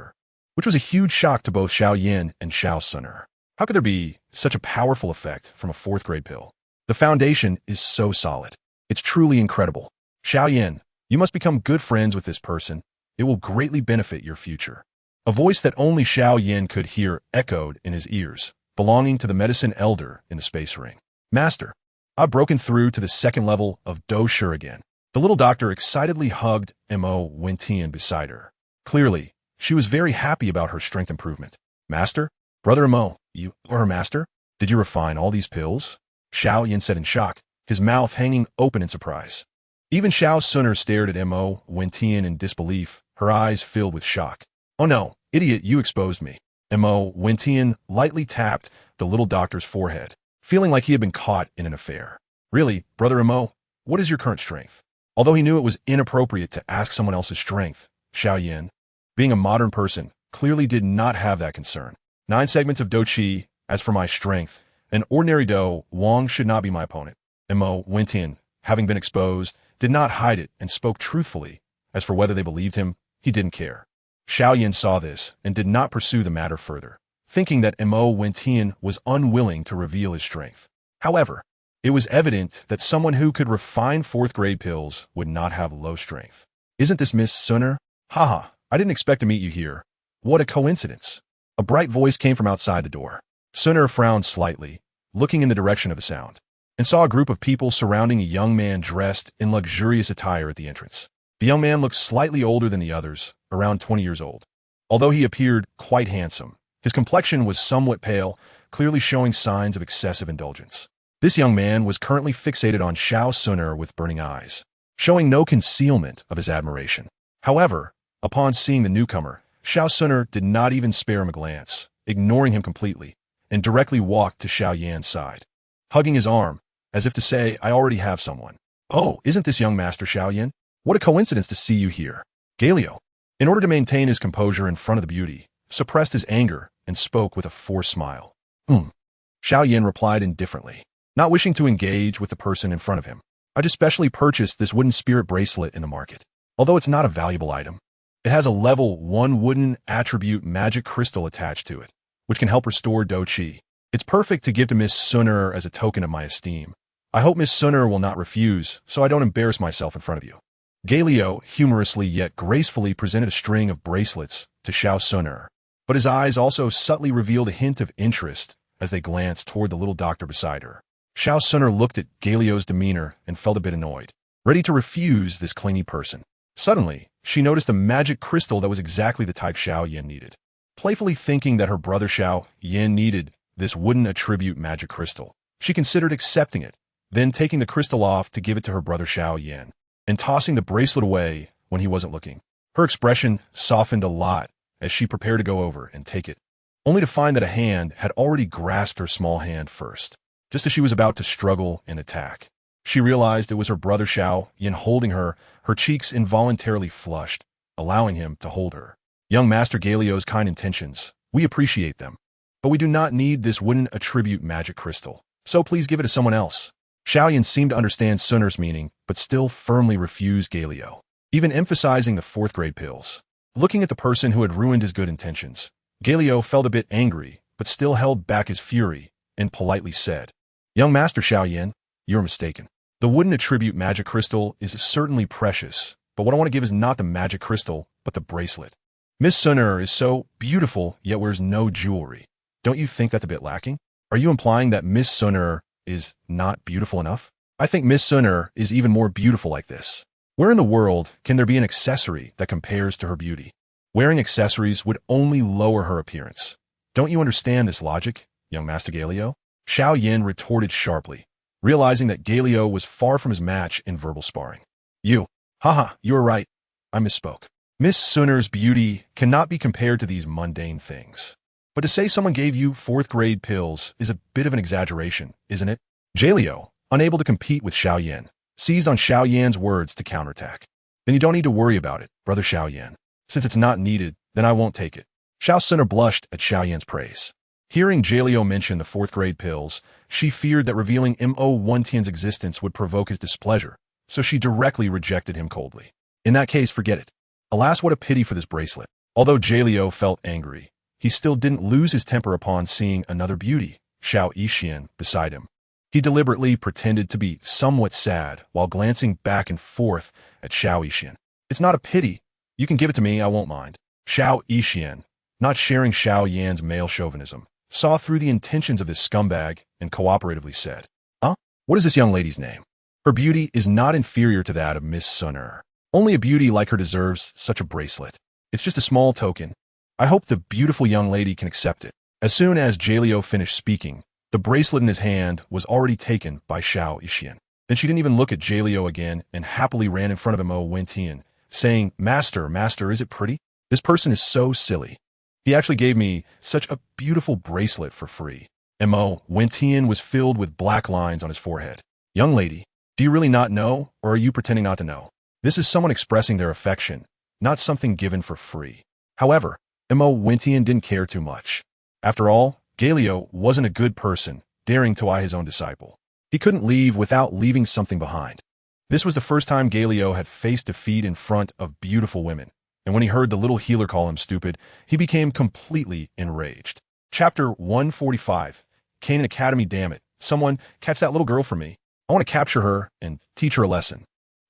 which was a huge shock to both Xiao Yan and Xiao Suner. How could there be such a powerful effect from a 4th-grade pill? The foundation is so solid. It's truly incredible. Xiao Yan, you must become good friends with this person. It will greatly benefit your future. A voice that only Xiao Yan could hear echoed in his ears, belonging to the medicine elder in the space ring. Master, I've broken through to the 2nd level of Dou Shi again. The little doctor excitedly hugged Mo Wentian beside her. Clearly, she was very happy about her strength improvement. Master? Brother Mo, you are her master? Did you refine all these pills? Xiao Yan said in shock, his mouth hanging open in surprise. Even Xiao Suner stared at Mo Wentian in disbelief, her eyes filled with shock. Oh no, idiot, you exposed me. Mo Wentian lightly tapped the little doctor's forehead, feeling like he had been caught in an affair. Really, Brother Mo, what is your current strength? Although he knew it was inappropriate to ask someone else's strength, Xiao Yan, being a modern person, clearly did not have that concern. 9 segments of Dou Qi. As for my strength, an ordinary Dou Wang should not be my opponent. Mo Wentian, having been exposed, did not hide it and spoke truthfully. As for whether they believed him, he didn't care. Xiao Yan saw this and did not pursue the matter further, thinking that Mo Wentian was unwilling to reveal his strength. However, it was evident that someone who could refine 4th-grade pills would not have low strength. Isn't this Miss Suner? Haha, I didn't expect to meet you here. What a coincidence. A bright voice came from outside the door. Suner frowned slightly, looking in the direction of the sound, and saw a group of people surrounding a young man dressed in luxurious attire at the entrance. The young man looked slightly older than the others, around 20 years old. Although he appeared quite handsome, his complexion was somewhat pale, clearly showing signs of excessive indulgence. This young man was currently fixated on Xiao Suner with burning eyes, showing no concealment of his admiration. However, upon seeing the newcomer, Xiao Suner did not even spare him a glance, ignoring him completely, and directly walked to Xiao Yan's side, hugging his arm, as if to say, I already have someone. Oh, isn't this young Master Xiao Yan? What a coincidence to see you here. Galio, in order to maintain his composure in front of the beauty, suppressed his anger and spoke with a forced smile. Xiao Yan replied indifferently, not wishing to engage with the person in front of him. I just specially purchased this wooden spirit bracelet in the market. Although it's not a valuable item, it has a level 1 wooden attribute magic crystal attached to it, which can help restore Dou Qi. It's perfect to give to Miss Suner as a token of my esteem. I hope Miss Suner will not refuse, so I don't embarrass myself in front of you. Galio humorously yet gracefully presented a string of bracelets to Xiao Suner, but his eyes also subtly revealed a hint of interest as they glanced toward the little doctor beside her. Xiao Suner looked at Galio's demeanor and felt a bit annoyed, ready to refuse this clingy person. Suddenly, she noticed a magic crystal that was exactly the type Xiao Yan needed. Playfully thinking that her brother Xiao Yan needed this wooden attribute magic crystal, she considered accepting it, then taking the crystal off to give it to her brother Xiao Yan, and tossing the bracelet away when he wasn't looking. Her expression softened a lot as she prepared to go over and take it, only to find that a hand had already grasped her small hand first, just as she was about to struggle and attack. She realized it was her brother Xiao Yan holding her cheeks involuntarily flushed, allowing him to hold her. Young Master Galio's kind intentions, we appreciate them, but we do not need this wooden attribute magic crystal, so please give it to someone else. Xiao Yan seemed to understand Suner's meaning, but still firmly refused Galio, even emphasizing the 4th-grade pills. Looking at the person who had ruined his good intentions, Galio felt a bit angry, but still held back his fury, and politely said, Young Master Xiao Yan, you're mistaken. The wooden attribute magic crystal is certainly precious, but what I want to give is not the magic crystal, but the bracelet. Miss Suner is so beautiful, yet wears no jewelry. Don't you think that's a bit lacking? Are you implying that Miss Suner is not beautiful enough? I think Miss Suner is even more beautiful like this. Where in the world can there be an accessory that compares to her beauty? Wearing accessories would only lower her appearance. Don't you understand this logic, young Master Galio? Xiao Yan retorted sharply, realizing that Galio was far from his match in verbal sparring. You are right. I misspoke. Miss Suner's beauty cannot be compared to these mundane things. But to say someone gave you 4th-grade pills is a bit of an exaggeration, isn't it? Galio, unable to compete with Xiao Yan, seized on Xiao Yan's words to counterattack. Then you don't need to worry about it, Brother Xiao Yan. Since it's not needed, then I won't take it. Xiao Suner blushed at Xiao Yan's praise. Hearing Douluo mention the fourth-grade pills, she feared that revealing Mo Tian's existence would provoke his displeasure, so she directly rejected him coldly. In that case, forget it. Alas, what a pity for this bracelet. Although Douluo felt angry, he still didn't lose his temper upon seeing another beauty, Xiao Yixian, beside him. He deliberately pretended to be somewhat sad while glancing back and forth at Xiao Yixian. It's not a pity. You can give it to me, I won't mind. Xiao Yixian, not sharing Xiao Yan's male chauvinism, saw through the intentions of this scumbag and cooperatively said, "Huh? What is this young lady's name? Her beauty is not inferior to that of Miss Suner. Only a beauty like her deserves such a bracelet. It's just a small token. I hope the beautiful young lady can accept it." As soon as Douluo finished speaking, the bracelet in his hand was already taken by Xiao Yixian. Then she didn't even look at Douluo again and happily ran in front of Mo Tian, saying, Master, is it pretty? This person is so silly. He actually gave me such a beautiful bracelet for free. Mo Tian was filled with black lines on his forehead. Young lady, do you really not know, or are you pretending not to know? This is someone expressing their affection, not something given for free. However, Mo Tian didn't care too much. After all, Douluo wasn't a good person, daring to eye his own disciple. He couldn't leave without leaving something behind. This was the first time Douluo had faced defeat in front of beautiful women, and when he heard the little healer call him stupid, he became completely enraged. Chapter 145, Canaan Academy. Damn it, someone catch that little girl for me. I want to capture her and teach her a lesson.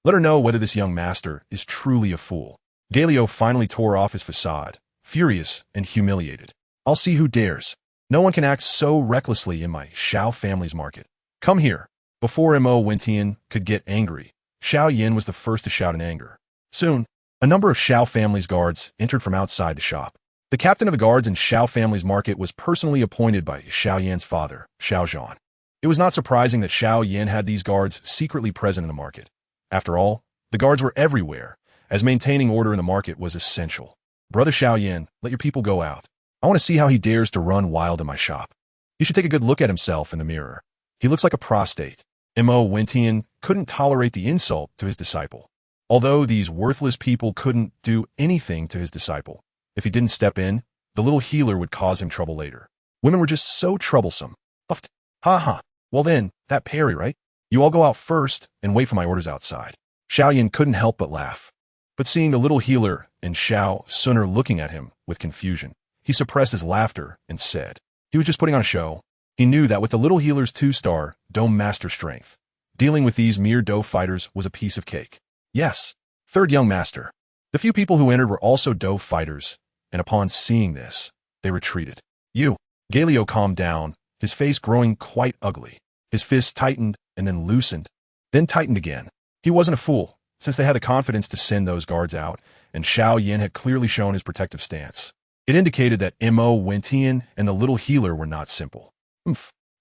Let her know whether this young master is truly a fool. Douluo finally tore off his facade, furious and humiliated. I'll see who dares. No one can act so recklessly in my Xiao family's market. Come here. Before Mo Tian could get angry, Xiao Yan was the first to shout in anger. Soon, a number of Xiao family's guards entered from outside the shop. The captain of the guards in Xiao family's market was personally appointed by Xiao Yan's father, Xiao Zhan. It was not surprising that Xiao Yan had these guards secretly present in the market. After all, the guards were everywhere, as maintaining order in the market was essential. Brother Xiao Yan, let your people go out. I want to see how he dares to run wild in my shop. He should take a good look at himself in the mirror. He looks like a prostate. Mo Tian couldn't tolerate the insult to his disciple. Although these worthless people couldn't do anything to his disciple, if he didn't step in, the little healer would cause him trouble later. Women were just so troublesome. Uffed. Ha ha. Well then, that parry, right? You all go out first and wait for my orders outside. Xiao Yan couldn't help but laugh. But seeing the little healer and Xiao Suner looking at him with confusion, he suppressed his laughter and said, he was just putting on a show. He knew that with the little healer's 2-star Dome Master strength, dealing with these mere Dou fighters was a piece of cake. Yes, third young master. The few people who entered were also Dou fighters, and upon seeing this, they retreated. Douluo calmed down, his face growing quite ugly. His fists tightened and then loosened, then tightened again. He wasn't a fool, since they had the confidence to send those guards out, and Xiao Yan had clearly shown his protective stance. It indicated that Mo Tian and the little healer were not simple.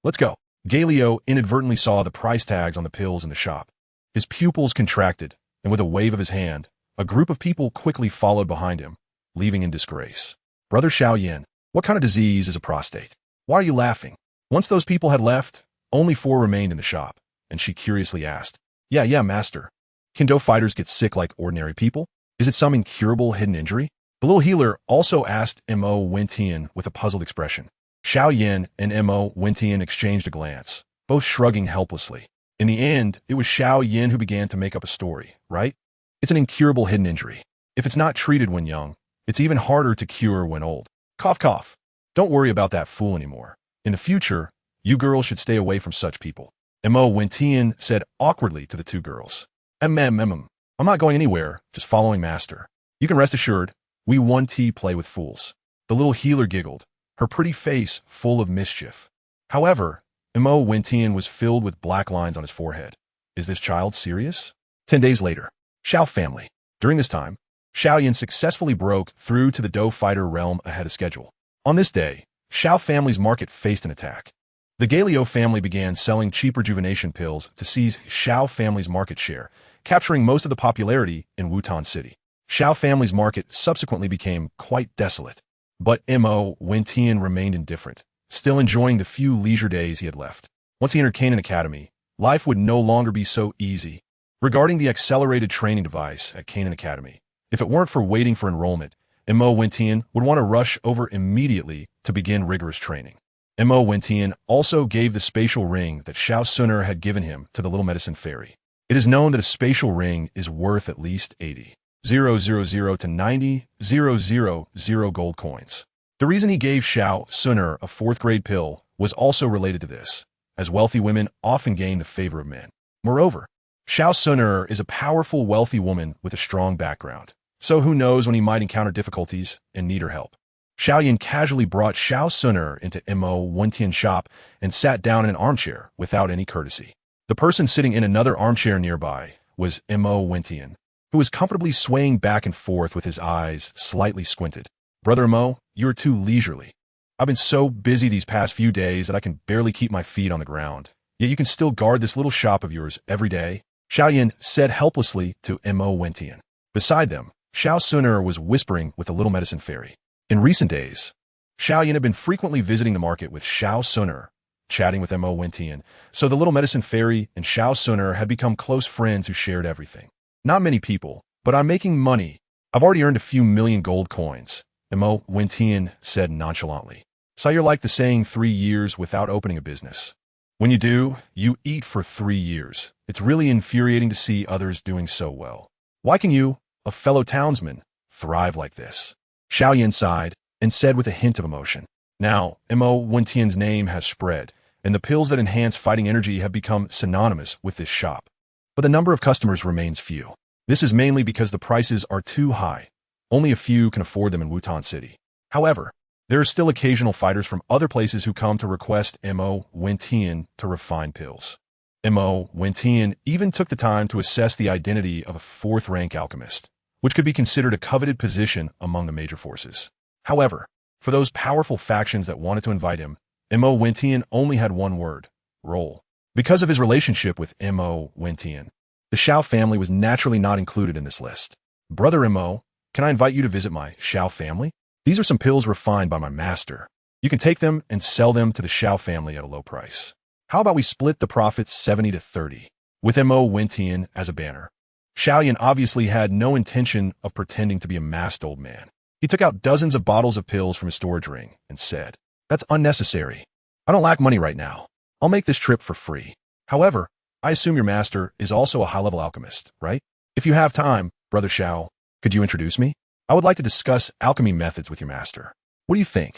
Let's go. Douluo inadvertently saw the price tags on the pills in the shop. His pupils contracted, and with a wave of his hand, a group of people quickly followed behind him, leaving in disgrace. Brother Xiao Yan, what kind of disease is a prostate? Why are you laughing? Once those people had left, only 4 remained in the shop, and she curiously asked, Yeah, master. Can Dou fighters get sick like ordinary people? Is it some incurable hidden injury? The little healer also asked Mo Tian with a puzzled expression. Xiao Yan and Mo Tian exchanged a glance, both shrugging helplessly. In the end, it was Xiao Yan who began to make up a story, right? It's an incurable hidden injury. If it's not treated when young, it's even harder to cure when old. Cough, cough. Don't worry about that fool anymore. In the future, you girls should stay away from such people. Mo Tian said awkwardly to the 2 girls. I'm not going anywhere, just following master. You can rest assured, we 1T play with fools. The little healer giggled, her pretty face full of mischief. However, Mo Tian was filled with black lines on his forehead. Is this child serious? 10 days later, Xiao family. During this time, Xiao Yan successfully broke through to the Dou fighter realm ahead of schedule. On this day, Xiao family's market faced an attack. The Douluo family began selling cheap rejuvenation pills to seize Xiao family's market share, capturing most of the popularity in Wutan City. Xiao family's market subsequently became quite desolate, but Mo Tian remained indifferent, still enjoying the few leisure days he had left. Once he entered Canaan Academy, life would no longer be so easy. regarding the accelerated training device at Canaan Academy. If it weren't for waiting for enrollment, Mo Wentian would want to rush over immediately to begin rigorous training. Mo Wentian also gave the spatial ring that Xiao Suner had given him to the little medicine fairy. It is known that a spatial ring is worth at least 80,000 to 90,000 gold coins. The reason he gave Xiao Suner a fourth-grade pill was also related to this, as wealthy women often gain the favor of men. Moreover, Xiao Suner is a powerful, wealthy woman with a strong background, so who knows when he might encounter difficulties and need her help. Xiao Yan casually brought Xiao Suner into Mo Wentian's shop and sat down in an armchair without any courtesy. The person sitting in another armchair nearby was Mo Wentian, who was comfortably swaying back and forth with his eyes slightly squinted. Brother Mo, you are too leisurely. I've been so busy these past few days that I can barely keep my feet on the ground. Yet you can still guard this little shop of yours every day, Xiao Yan said helplessly to Mo Wentian. Beside them, Xiao Suner was whispering with the little medicine fairy. In recent days, Xiao Yan had been frequently visiting the market with Xiao Suner, chatting with Mo Wentian, so the little medicine fairy and Xiao Suner had become close friends who shared everything. Not many people, but I'm making money. I've already earned a few million gold coins, Mo Wentian said nonchalantly. So you're like the saying 3 years without opening a business. When you do, you eat for 3 years. It's really infuriating to see others doing so well. Why can you, a fellow townsman, thrive like this? Xiao Yan sighed and said with a hint of emotion. Now, Mo Wentian's name has spread, and the pills that enhance fighting energy have become synonymous with this shop. But the number of customers remains few. This is mainly because the prices are too high. Only a few can afford them in Wutan City. However, there are still occasional fighters from other places who come to request Mo Wentian to refine pills. Mo Wentian even took the time to assess the identity of a fourth-rank alchemist, which could be considered a coveted position among the major forces. However, for those powerful factions that wanted to invite him, Mo Wentian only had one word: roll. Because of his relationship with Mo Wentian, the Xiao family was naturally not included in this list. Brother Mo, can I invite you to visit my Xiao family? These are some pills refined by my master. You can take them and sell them to the Xiao family at a low price. How about we split the profits 70 to 30, with Mo Wentian as a banner? Xiao Yan obviously had no intention of pretending to be a masked old man. He took out dozens of bottles of pills from his storage ring and said, "That's unnecessary. I don't lack money right now. I'll make this trip for free. However, I assume your master is also a high-level alchemist, right? If you have time, Brother Xiao, could you introduce me? I would like to discuss alchemy methods with your master. What do you think?"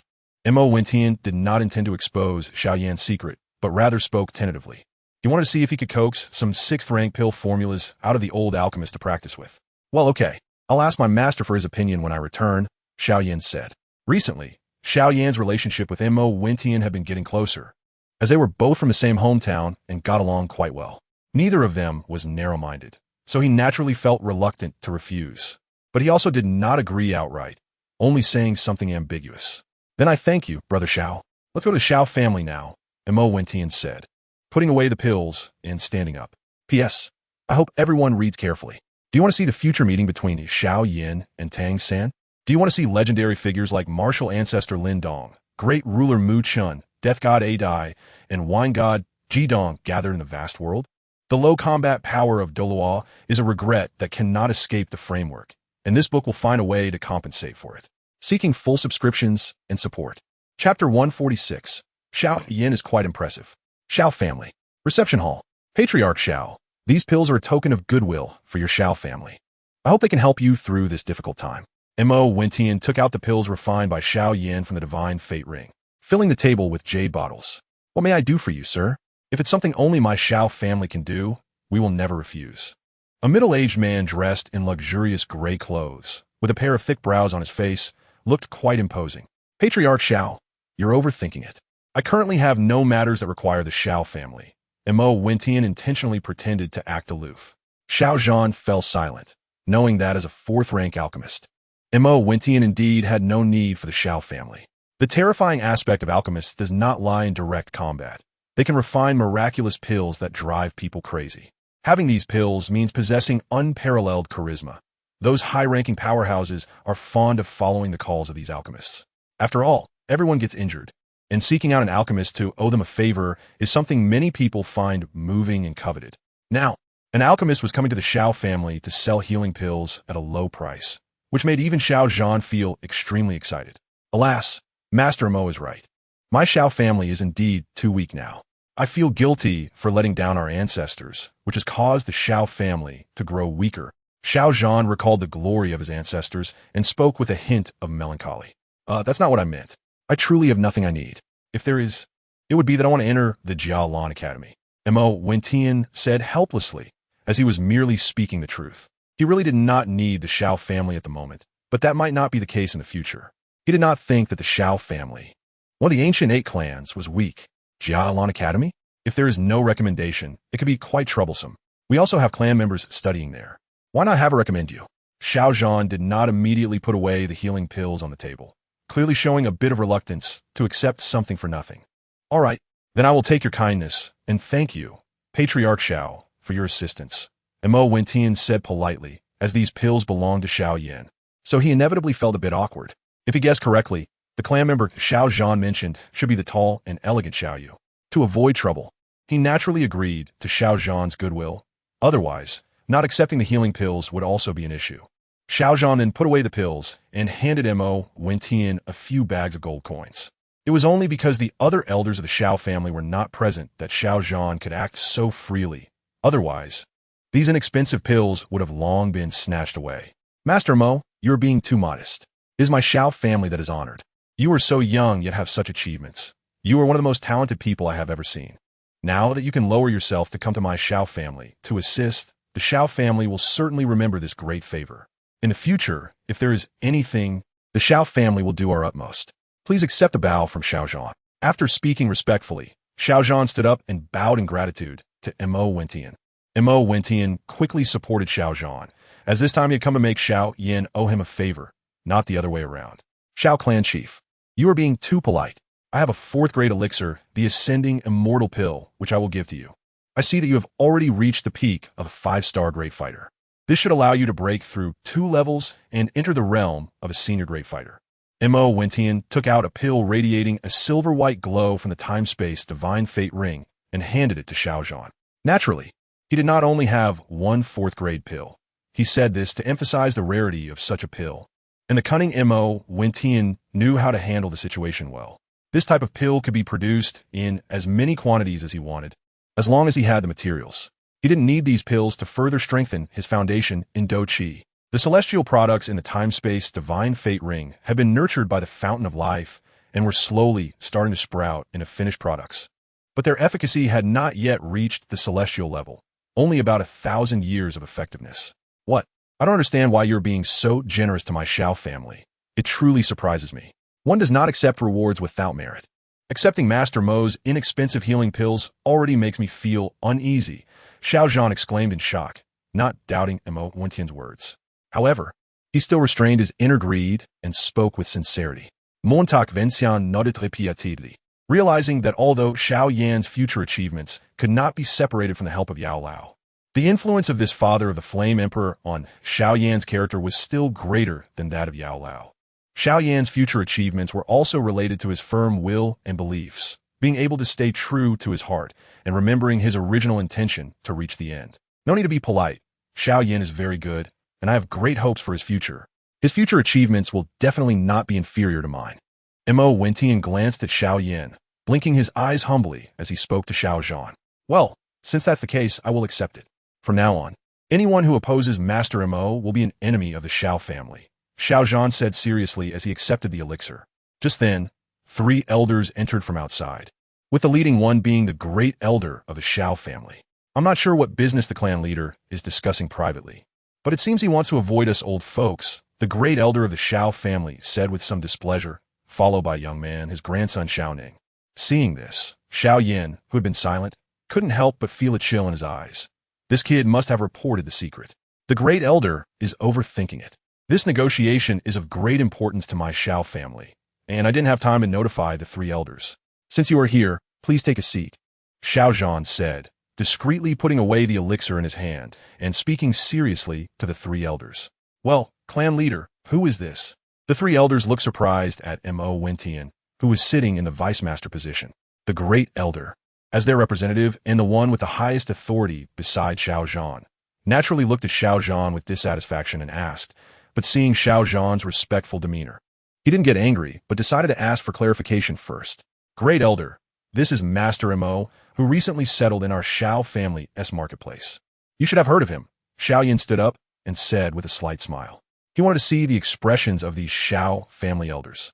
Mo Wentian did not intend to expose Xiao Yan's secret, but rather spoke tentatively. He wanted to see if he could coax some 6th-rank pill formulas out of the old alchemist to practice with. Well, okay. I'll ask my master for his opinion when I return, Xiao Yan said. Recently, Xiao Yan's relationship with Mo Wentian had been getting closer, as they were both from the same hometown and got along quite well. Neither of them was narrow-minded, so he naturally felt reluctant to refuse. But he also did not agree outright, only saying something ambiguous. Then I thank you, Brother Xiao. Let's go to the Xiao family now, Mo Wentian said, putting away the pills and standing up. P.S. I hope everyone reads carefully. Do you want to see the future meeting between Xiao Yan and Tang San? Do you want to see legendary figures like martial ancestor Lin Dong, great ruler Mu Chun, death god A Dai, and wine god Ji Dong gathered in the vast world? The low combat power of Douluo is a regret that cannot escape the framework, and this book will find a way to compensate for it. Seeking full subscriptions and support. Chapter 146. Xiao Yan is quite impressive. Xiao family. Reception hall. Patriarch Xiao. These pills are a token of goodwill for your Xiao family. I hope they can help you through this difficult time. Mo Wentian took out the pills refined by Xiao Yan from the divine fate ring, filling the table with jade bottles. What may I do for you, sir? If it's something only my Xiao family can do, we will never refuse. A middle-aged man dressed in luxurious gray clothes, with a pair of thick brows on his face, looked quite imposing. Patriarch Xiao, you're overthinking it. I currently have no matters that require the Xiao family. Mo Wentian intentionally pretended to act aloof. Xiao Zhan fell silent, knowing that as a 4th-rank alchemist, Mo Wentian indeed had no need for the Xiao family. The terrifying aspect of alchemists does not lie in direct combat. They can refine miraculous pills that drive people crazy. Having these pills means possessing unparalleled charisma. Those high-ranking powerhouses are fond of following the calls of these alchemists. After all, everyone gets injured, and seeking out an alchemist to owe them a favor is something many people find moving and coveted. Now, An alchemist was coming to the Xiao family to sell healing pills at a low price, which made even Xiao Zhan feel extremely excited. Alas, Master Mo is right. My Xiao family is indeed too weak now. I feel guilty for letting down our ancestors, which has caused the Xiao family to grow weaker. Xiao Zhan recalled the glory of his ancestors and spoke with a hint of melancholy. That's not what I meant. I truly have nothing I need. If there is, it would be that I want to enter the Jiao Lan Academy. Mo Wentian said helplessly, as he was merely speaking the truth. He really did not need the Xiao family at the moment, but that might not be the case in the future. He did not think that the Xiao family, one of the ancient 8 clans, was weak. Jiao Lan Academy? If there is no recommendation, it could be quite troublesome. We also have clan members studying there. Why not have a recommend you? Xiao Zhan did not immediately put away the healing pills on the table, clearly showing a bit of reluctance to accept something for nothing. All right, then I will take your kindness, and thank you, Patriarch Xiao, for your assistance. Mo Wentian said politely, as these pills belonged to Xiao Yan. So he inevitably felt a bit awkward. If he guessed correctly, the clan member Xiao Zhan mentioned should be the tall and elegant Xiao Yu. To avoid trouble, he naturally agreed to Xiao Zhan's goodwill. Otherwise, not accepting the healing pills would also be an issue. Xiao Zhan then put away the pills and handed Mo Wentian a few bags of gold coins. It was only because the other elders of the Xiao family were not present that Xiao Zhan could act so freely. Otherwise, these inexpensive pills would have long been snatched away. Master Mo, you are being too modest. It is my Xiao family that is honored. You are so young yet have such achievements. You are one of the most talented people I have ever seen. Now that you can lower yourself to come to my Xiao family to assist, the Xiao family will certainly remember this great favor. In the future, if there is anything, the Xiao family will do our utmost. Please accept a bow from Xiao Zhan. After speaking respectfully, Xiao Zhan stood up and bowed in gratitude to Mo Wentian. Mo Wentian quickly supported Xiao Zhan, as this time he had come to make Xiao Yan owe him a favor, not the other way around. Xiao Clan Chief, you are being too polite. I have a 4th grade elixir, the Ascending Immortal Pill, which I will give to you. I see that you have already reached the peak of a 5-star great fighter. This should allow you to break through 2 levels and enter the realm of a senior great fighter. Mo Wentian took out a pill radiating a silver-white glow from the time-space Divine Fate ring and handed it to Xiao Zhan. Naturally, he did not only have one 4th grade pill. He said this to emphasize the rarity of such a pill. And the cunning Mo Wentian knew how to handle the situation well. This type of pill could be produced in as many quantities as he wanted, as long as he had the materials. He didn't need these pills to further strengthen his foundation in Do Qi. The celestial products in the time-space Divine Fate ring had been nurtured by the Fountain of Life and were slowly starting to sprout into finished products. But their efficacy had not yet reached the celestial level, only about 1,000 years of effectiveness. What? I don't understand why you're being so generous to my Xiao family. It truly surprises me. One does not accept rewards without merit. Accepting Master Mo's inexpensive healing pills already makes me feel uneasy, Xiao Zhan exclaimed in shock, not doubting Mo Wentian's words. However, he still restrained his inner greed and spoke with sincerity. Montauk Vencian nodded repeatedly, realizing that although Xiao Yan's future achievements could not be separated from the help of Yao Lao, the influence of this father of the Flame Emperor on Xiao Yan's character was still greater than that of Yao Lao. Xiao Yan's future achievements were also related to his firm will and beliefs, being able to stay true to his heart and remembering his original intention to reach the end. No need to be polite. Xiao Yan is very good, and I have great hopes for his future. His future achievements will definitely not be inferior to mine. Mo Wentian glanced at Xiao Yan, blinking his eyes humbly as he spoke to Xiao Zhan. Well, since that's the case, I will accept it. From now on, anyone who opposes Master Mo will be an enemy of the Xiao family, Xiao Zhan said seriously as he accepted the elixir. Just then, 3 elders entered from outside, with the leading one being the great elder of the Xiao family. I'm not sure what business the clan leader is discussing privately, but it seems he wants to avoid us old folks, the great elder of the Xiao family said with some displeasure, followed by a young man, his grandson Xiao Ning. Seeing this, Xiao Yan, who had been silent, couldn't help but feel a chill in his eyes. This kid must have reported the secret. The great elder is overthinking it. This negotiation is of great importance to my Xiao family, and I didn't have time to notify the 3 elders. Since you are here, please take a seat, Xiao Zhan said, discreetly putting away the elixir in his hand and speaking seriously to the 3 elders. Well, clan leader, who is this? The 3 elders looked surprised at Mo Wentian, who was sitting in the vice master position. The great elder. as their representative and the one with the highest authority beside Xiao Zhan. Naturally looked at Xiao Zhan with dissatisfaction and asked, but seeing Xiao Zhan's respectful demeanor, he didn't get angry, but decided to ask for clarification first. Great Elder, this is Master Mo, who recently settled in our Xiao family's marketplace. You should have heard of him. Xiao Yin stood up and said with a slight smile. He wanted to see the expressions of these Xiao family elders.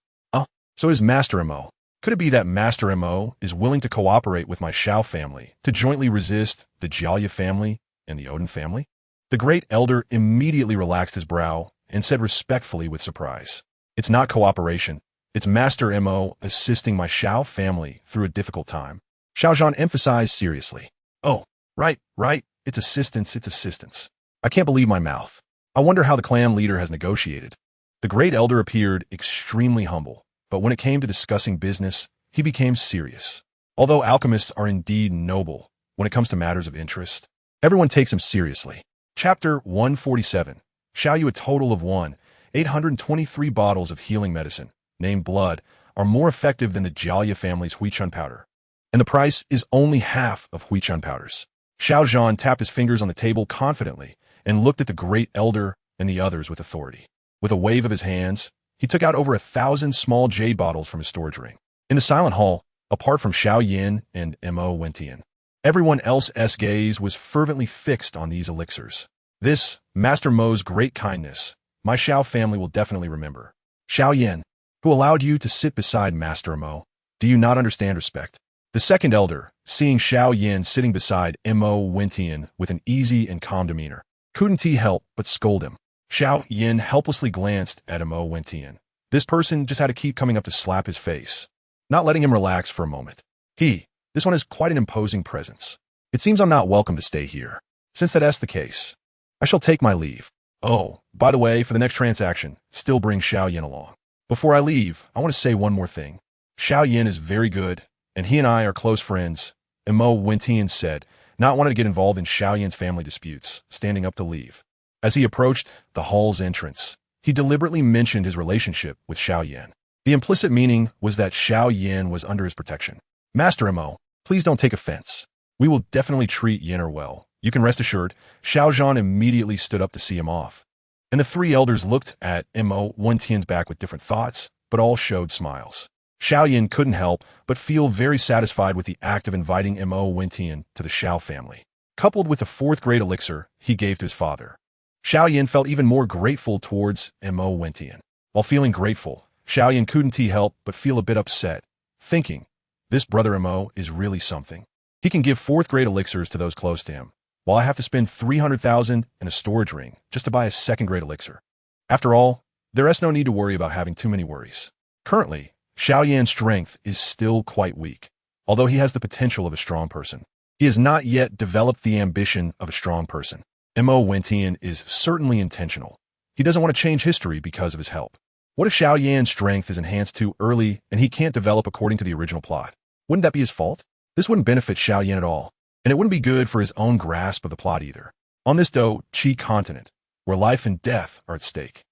So is Master Mo. Could it be that Master Mo is willing to cooperate with my Xiao family to jointly resist the Jiaoye family and the Odin family? The great elder immediately relaxed his brow and said respectfully with surprise, it's not cooperation. It's Master Mo assisting my Xiao family through a difficult time. Xiao Zhan emphasized seriously. Oh, right. It's assistance. I can't believe my mouth. I wonder how the clan leader has negotiated. The great elder appeared extremely humble, but when it came to discussing business, he became serious. Although alchemists are indeed noble when it comes to matters of interest, everyone takes him seriously. Chapter 147. Xiao Yu, a total of 823 bottles of healing medicine, named blood, are more effective than the Jiaoye family's Huichun powder. And the price is only half of Huichun powders. Xiao Zhan tapped his fingers on the table confidently and looked at the great elder and the others with authority. With a wave of his hands, he took out over 1,000 small jade bottles from his storage ring. In the silent hall, apart from Xiao Yin and Mo Wentian, everyone else's gaze was fervently fixed on these elixirs. This, Master Mo's great kindness, my Xiao family will definitely remember. Xiao Yin, who allowed you to sit beside Master Mo, do you not understand respect? The second elder, seeing Xiao Yin sitting beside Mo Wentian with an easy and calm demeanor, couldn't he help but scold him. Xiao Yin helplessly glanced at Mo Wentian. This person just had to keep coming up to slap his face, not letting him relax for a moment. This one is quite an imposing presence. It seems I'm not welcome to stay here. Since that's the case, I shall take my leave. Oh, by the way, for the next transaction, still bring Xiao Yin along. Before I leave, I want to say one more thing. Xiao Yin is very good, and he and I are close friends, Mo Wentian said, not wanting to get involved in Xiao Yin's family disputes, standing up to leave. As he approached the hall's entrance, he deliberately mentioned his relationship with Xiao Yin. The implicit meaning was that Xiao Yin was under his protection. Master Mo, please don't take offense. We will definitely treat Yinner well. You can rest assured. Xiao Zhan immediately stood up to see him off. And the three elders looked at Mo Wentian's back with different thoughts, but all showed smiles. Xiao Yin couldn't help but feel very satisfied with the act of inviting Mo Wentian to the Xiao family, coupled with the 4th grade elixir he gave to his father. Xiao Yin felt even more grateful towards Mo Wentian. While feeling grateful, Xiao Yin couldn't help but feel a bit upset, thinking, this brother Mo is really something. He can give 4th grade elixirs to those close to him, while I have to spend 300,000 in a storage ring just to buy a 2nd grade elixir. After all, there is no need to worry about having too many worries. Currently, Xiao Yan's strength is still quite weak, although he has the potential of a strong person. He has not yet developed the ambition of a strong person. Mo Wentian is certainly intentional. He doesn't want to change history because of his help. What if Xiao Yan's strength is enhanced too early and he can't develop according to the original plot? Wouldn't that be his fault? This wouldn't benefit Xiao Yan at all, and it wouldn't be good for his own grasp of the plot either. On this Qi continent, where life and death are at stake,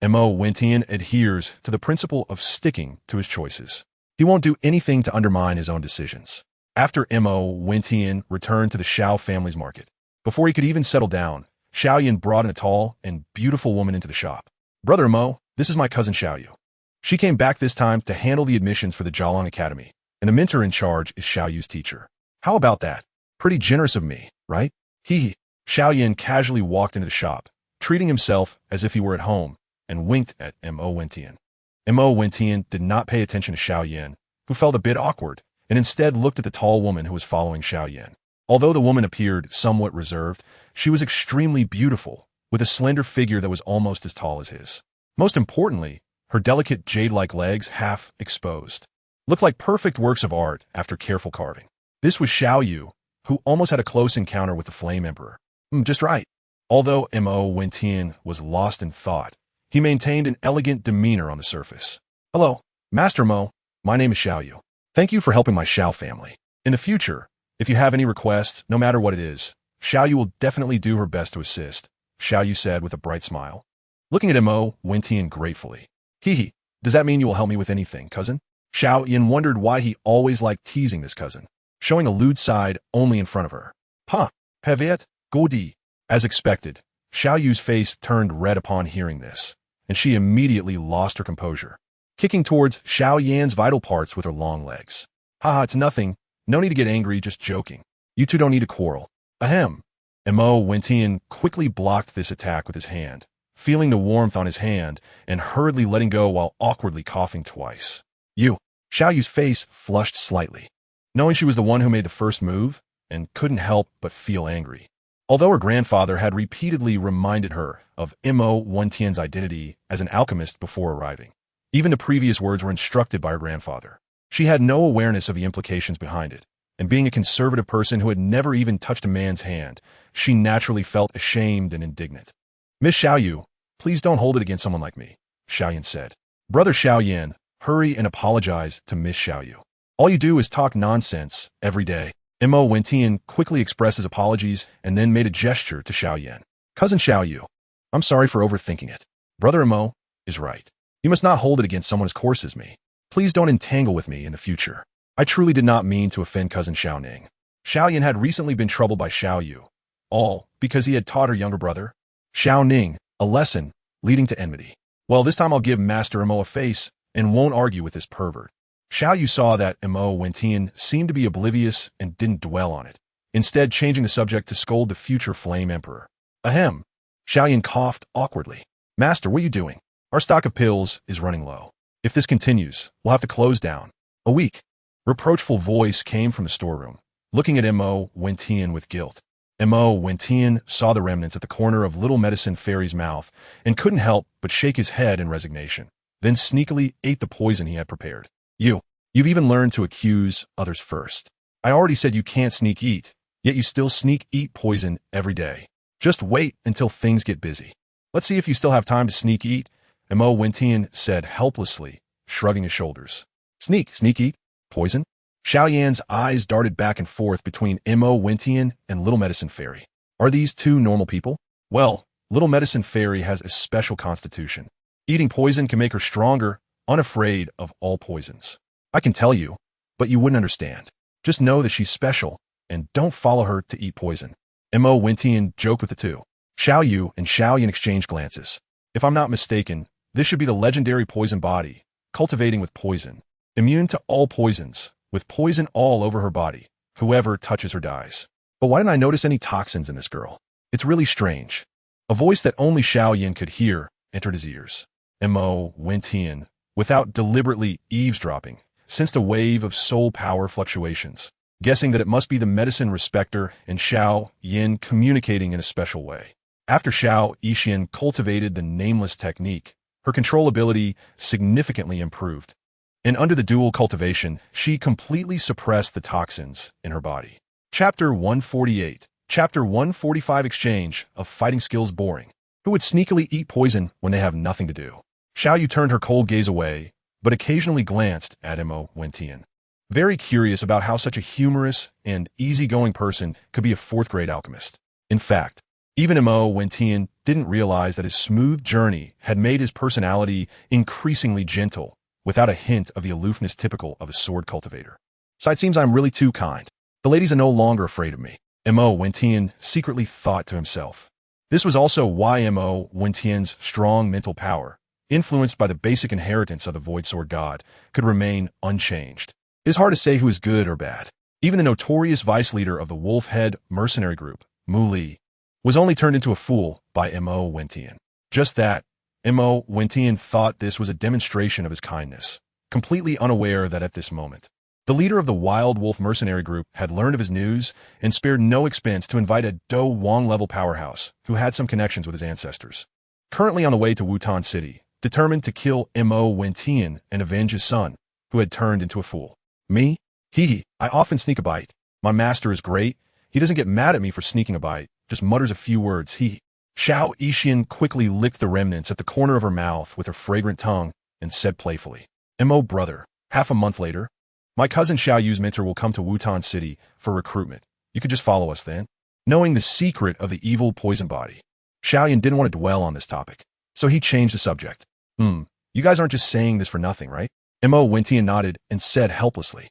Mo Wentian adheres to the principle of sticking to his choices. He won't do anything to undermine his own decisions. After Mo Wentian returned to the Xiao family's market, before he could even settle down, Xiao Yin brought in a tall and beautiful woman into the shop. Brother Mo, this is my cousin Xiao Yu. She came back this time to handle the admissions for the Jialong Academy, and the mentor in charge is Xiao Yu's teacher. How about that? Pretty generous of me, right? Xiao Yin casually walked into the shop, treating himself as if he were at home, and winked at Mo Wentian. Mo Wentian did not pay attention to Xiao Yin, who felt a bit awkward, and instead looked at the tall woman who was following Xiao Yin. Although the woman appeared somewhat reserved, she was extremely beautiful, with a slender figure that was almost as tall as his. Most importantly, her delicate jade-like legs, half exposed, looked like perfect works of art after careful carving. This was Xiao Yu, who almost had a close encounter with the Flame Emperor. Just right. Although Mo Wentian was lost in thought, he maintained an elegant demeanor on the surface. Hello, Master Mo. My name is Xiao Yu. Thank you for helping my Xiao family. In the future, if you have any requests, no matter what it is, Xiao Yu will definitely do her best to assist, Xiao Yu said with a bright smile. Looking at Mo Wentian gratefully. Does that mean you will help me with anything, cousin? Xiao Yin wondered why he always liked teasing this cousin. showing a lewd side only in front of her. "Pa, Pevet, Godi." As expected, Xiao Yu's face turned red upon hearing this, and she immediately lost her composure, kicking towards Xiao Yan's vital parts with her long legs. "Haha, it's nothing. No need to get angry, just joking. You two don't need to quarrel." Ahem. Mo Wentian quickly blocked this attack with his hand, feeling the warmth on his hand and hurriedly letting go while awkwardly coughing twice. Xiao Yu's face flushed slightly, knowing she was the one who made the first move, and couldn't help but feel angry. Although her grandfather had repeatedly reminded her of Mo Wentian's identity as an alchemist before arriving, even the previous words were instructed by her grandfather. She had no awareness of the implications behind it, and being a conservative person who had never even touched a man's hand, she naturally felt ashamed and indignant. "Miss Xiao Yu, please don't hold it against someone like me," Xiao Yan said. "Brother Xiao Yan, hurry and apologize to Miss Xiao Yu. All you do is talk nonsense every day." Mo Wentian quickly expressed his apologies and then made a gesture to Xiao Yan. "Cousin Xiao Yu, I'm sorry for overthinking it. Brother Mo is right. You must not hold it against someone as coarse as me. Please don't entangle with me in the future. I truly did not mean to offend cousin Xiao Ning." Xiao Yan had recently been troubled by Xiao Yu, all because he had taught her younger brother, Xiao Ning, a lesson leading to enmity. "Well, this time I'll give Master Mo a face and won't argue with this pervert." Xiao Yu saw that Mo Wentian seemed to be oblivious and didn't dwell on it, instead changing the subject to scold the future Flame Emperor. Ahem. Xiao Yan coughed awkwardly. "Master, what are you doing? Our stock of pills is running low. If this continues, we'll have to close down. A week." Reproachful voice came from the storeroom, looking at Mo Wentian with guilt. Mo Wentian saw the remnants at the corner of Little Medicine Fairy's mouth and couldn't help but shake his head in resignation, then sneakily ate the poison he had prepared. You've even learned to accuse others first. I already said you can't sneak eat, yet you still sneak eat poison every day. Just wait until things get busy. Let's see if you still have time to sneak eat," Mo Wentian said helplessly, shrugging his shoulders. Sneak eat poison?" Xiao Yan's eyes darted back and forth between Mo Wentian and Little Medicine Fairy. Are these two normal people? Well, Little Medicine Fairy has a special constitution. Eating poison can make her stronger, unafraid of all poisons. I can tell you, but you wouldn't understand. Just know that she's special, and don't follow her to eat poison. Mo Wentian joked with the two. Xiao Yu and Xiao Yan exchanged glances. If I'm not mistaken, this should be the legendary poison body, cultivating with poison, immune to all poisons, with poison all over her body. Whoever touches her dies. But why didn't I notice any toxins in this girl? It's really strange. A voice that only Xiao Yan could hear entered his ears. Mo Wentian, without deliberately eavesdropping, sensed a wave of soul power fluctuations, guessing that it must be the medicine respecter and Xiao Yan communicating in a special way. After Xiao Yixian cultivated the nameless technique, her controllability significantly improved, and under the dual cultivation, she completely suppressed the toxins in her body. Chapter 148. Chapter 145. Exchange of fighting skills boring. Who would sneakily eat poison when they have nothing to do? Xiao Yu turned her cold gaze away, but occasionally glanced at Mo Wentian, very curious about how such a humorous and easygoing person could be a fourth-grade alchemist. In fact, even Mo Wentian didn't realize that his smooth journey had made his personality increasingly gentle, without a hint of the aloofness typical of a sword cultivator. "So it seems I'm really too kind. The ladies are no longer afraid of me," Mo Wentian secretly thought to himself. This was also why Mo Wentian's strong mental power, influenced by the basic inheritance of the Void Sword God, could remain unchanged. It is hard to say who is good or bad. Even the notorious vice leader of the Wolf Head mercenary group, Mu Li, was only turned into a fool by Mo Wentian. Just that, Mo Wentian thought this was a demonstration of his kindness, completely unaware that at this moment, the leader of the Wild Wolf mercenary group had learned of his news and spared no expense to invite a Do Wong-level powerhouse who had some connections with his ancestors. Currently on the way to Wutan City, determined to kill Mo Wentian and avenge his son, who had turned into a fool. Me? I often sneak a bite. My master is great. He doesn't get mad at me for sneaking a bite, just mutters a few words. Xiao Yixian quickly licked the remnants at the corner of her mouth with her fragrant tongue and said playfully, Mo brother, half a month later, my cousin Xiao Yu's mentor will come to Wutan City for recruitment. You could just follow us then. Knowing the secret of the evil poison body, Xiao Yan didn't want to dwell on this topic, so he changed the subject. You guys aren't just saying this for nothing, right? Mo Wentian nodded and said helplessly.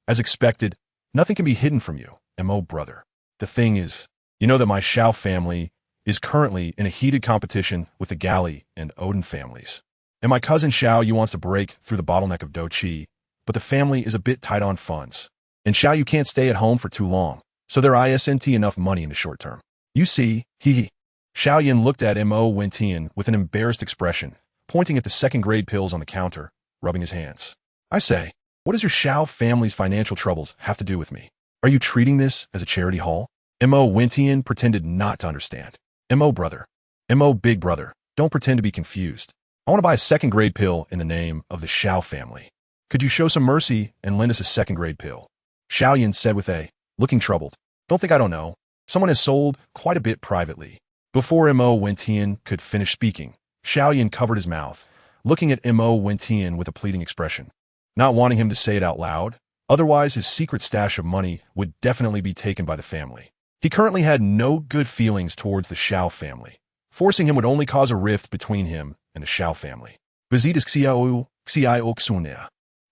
As expected, Nothing can be hidden from you, Mo brother. The thing is, you know that my Xiao family is currently in a heated competition with the Gali and Odin families. And my cousin Xiao Yu wants to break through the bottleneck of Doqi, but the family is a bit tight on funds. And Xiao Yu can't stay at home for too long, so there isn't enough money in the short term. You see, Xiao Yin looked at Mo Wentian with an embarrassed expression, pointing at the second-grade pills on the counter, rubbing his hands. I say, what does your Xiao family's financial troubles have to do with me? Are you treating this as a charity haul? Mo Wentian pretended not to understand. Mo brother, Mo big brother, don't pretend to be confused. I want to buy a second-grade pill in the name of the Xiao family. Could you show some mercy and lend us a second-grade pill? Xiao Yin said with looking troubled. Don't think I don't know. Someone has sold quite a bit privately. Before Mo Wentian could finish speaking, Xiao Yin covered his mouth, looking at Mo Wentian with a pleading expression, not wanting him to say it out loud. Otherwise, his secret stash of money would definitely be taken by the family. He currently had no good feelings towards the Xiao family. Forcing him would only cause a rift between him and the Xiao family.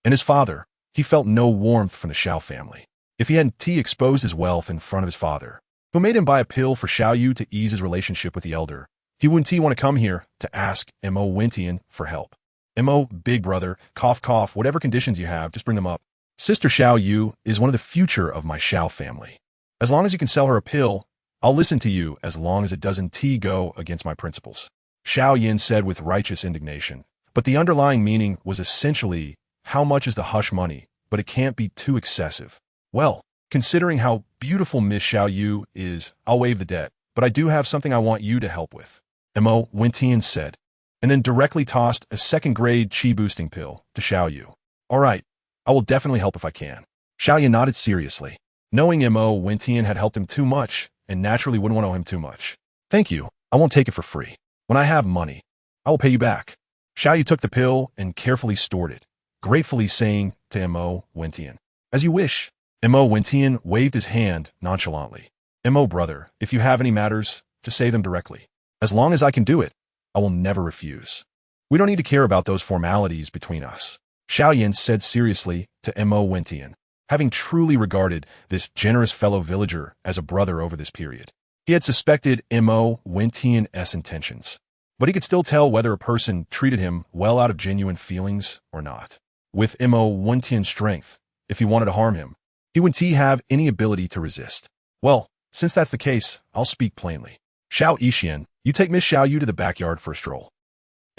And his father, he felt no warmth from the Xiao family. If he hadn't exposed his wealth in front of his father, who made him buy a pill for Xiao Yu to ease his relationship with the elder, he wouldn't want to come here to ask Mo Wentian for help. Mo, big brother, cough cough, whatever conditions you have, just bring them up. Sister Xiao Yu is one of the future of my Xiao family. As long as you can sell her a pill, I'll listen to you as long as it doesn't go against my principles. Xiao Yin said with righteous indignation, but the underlying meaning was essentially, how much is the hush money, but it can't be too excessive. Well, considering how beautiful Miss Xiao Yu is, I'll waive the debt, but I do have something I want you to help with. Mo Wentian said, and then directly tossed a second-grade chi-boosting pill to Xiao Yu. All right, I will definitely help if I can. Xiao Yu nodded seriously, knowing Mo Wentian had helped him too much and naturally wouldn't want to owe him too much. Thank you, I won't take it for free. When I have money, I will pay you back. Xiao Yu took the pill and carefully stored it, gratefully saying to Mo Wentian, as you wish. Mo Wentian waved his hand nonchalantly. Mo brother, if you have any matters, just say them directly. As long as I can do it, I will never refuse. We don't need to care about those formalities between us. Xiao Yin said seriously to Mo Wentian, having truly regarded this generous fellow villager as a brother over this period. He had suspected Mo Wentian's intentions, but he could still tell whether a person treated him well out of genuine feelings or not. With Mo Wentian's strength, if he wanted to harm him, he wouldn't have any ability to resist. Well, since that's the case, I'll speak plainly. Xiao Yixian, you take Miss Xiao Yu to the backyard for a stroll.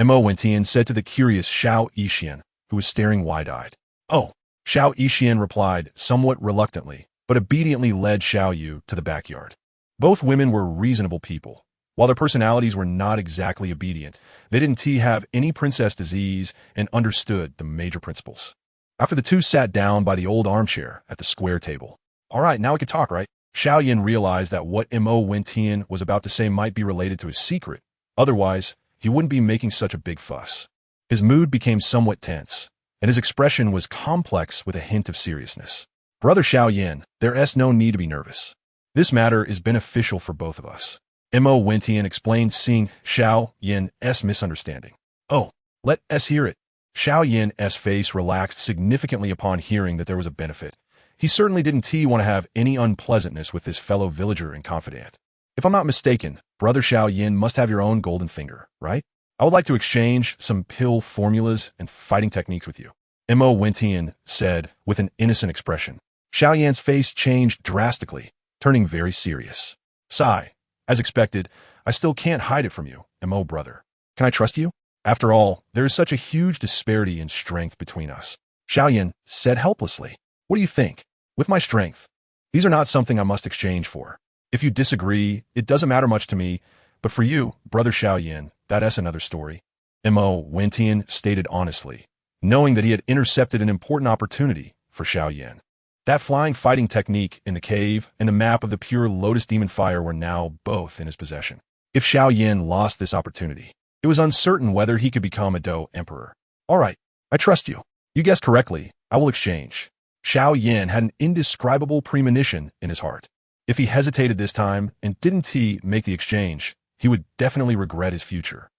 Mo Wentian said to the curious Xiao Yixian, who was staring wide-eyed. Oh, Xiao Yixian replied somewhat reluctantly, but obediently led Xiao Yu to the backyard. Both women were reasonable people. While their personalities were not exactly obedient, they didn't have any princess disease and understood the major principles. After the two sat down by the old armchair at the square table. All right, now we can talk, right? Xiao Yin realized that what Mo Wentian was about to say might be related to his secret. Otherwise, he wouldn't be making such a big fuss. His mood became somewhat tense, and his expression was complex with a hint of seriousness. Brother Xiao Yin, there's no need to be nervous. This matter is beneficial for both of us. Mo Wentian explained, seeing Xiao Yin's misunderstanding. Oh, let us hear it. Xiao Yin's face relaxed significantly upon hearing that there was a benefit. He certainly didn't want to have any unpleasantness with his fellow villager and confidant. If I'm not mistaken, Brother Xiao Yin must have your own golden finger, right? I would like to exchange some pill formulas and fighting techniques with you. Mo Wentian said with an innocent expression. Xiao Yin's face changed drastically, turning very serious. Sigh. As expected, I still can't hide it from you, Mo brother. Can I trust you? After all, there is such a huge disparity in strength between us. Xiao Yin said helplessly. What do you think? With my strength, these are not something I must exchange for. If you disagree, it doesn't matter much to me, but for you, Brother Xiao Yin, that's another story. Mo Wentian stated honestly, knowing that he had intercepted an important opportunity for Xiao Yin. That flying fighting technique in the cave and the map of the pure Lotus Demon Fire were now both in his possession. If Xiao Yin lost this opportunity, it was uncertain whether he could become a Dou Emperor. All right, I trust you. You guessed correctly, I will exchange. Xiao Yin had an indescribable premonition in his heart. If he hesitated this time and didn't make the exchange, he would definitely regret his future.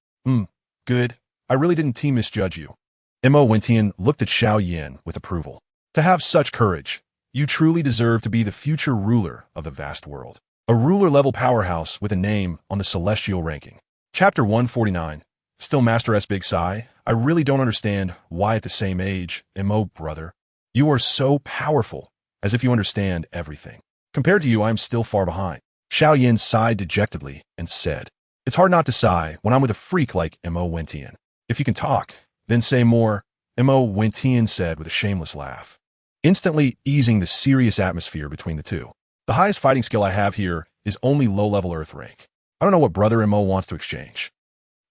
Good. I really didn't misjudge you. Mo Wentian looked at Xiao Yin with approval. To have such courage, You truly deserve to be the future ruler of the vast world. A ruler-level powerhouse with a name on the celestial ranking. Chapter 149. Still Master S. Big Sigh. I really don't understand why at the same age, Mo brother. You are so powerful, as if you understand everything. Compared to you, I am still far behind. Xiao Yin sighed dejectedly and said, It's hard not to sigh when I'm with a freak like Mo Wentian. If you can talk, then say more, Mo Wentian said with a shameless laugh, instantly easing the serious atmosphere between the two. The highest fighting skill I have here is only low-level Earth rank. I don't know what brother Mo wants to exchange.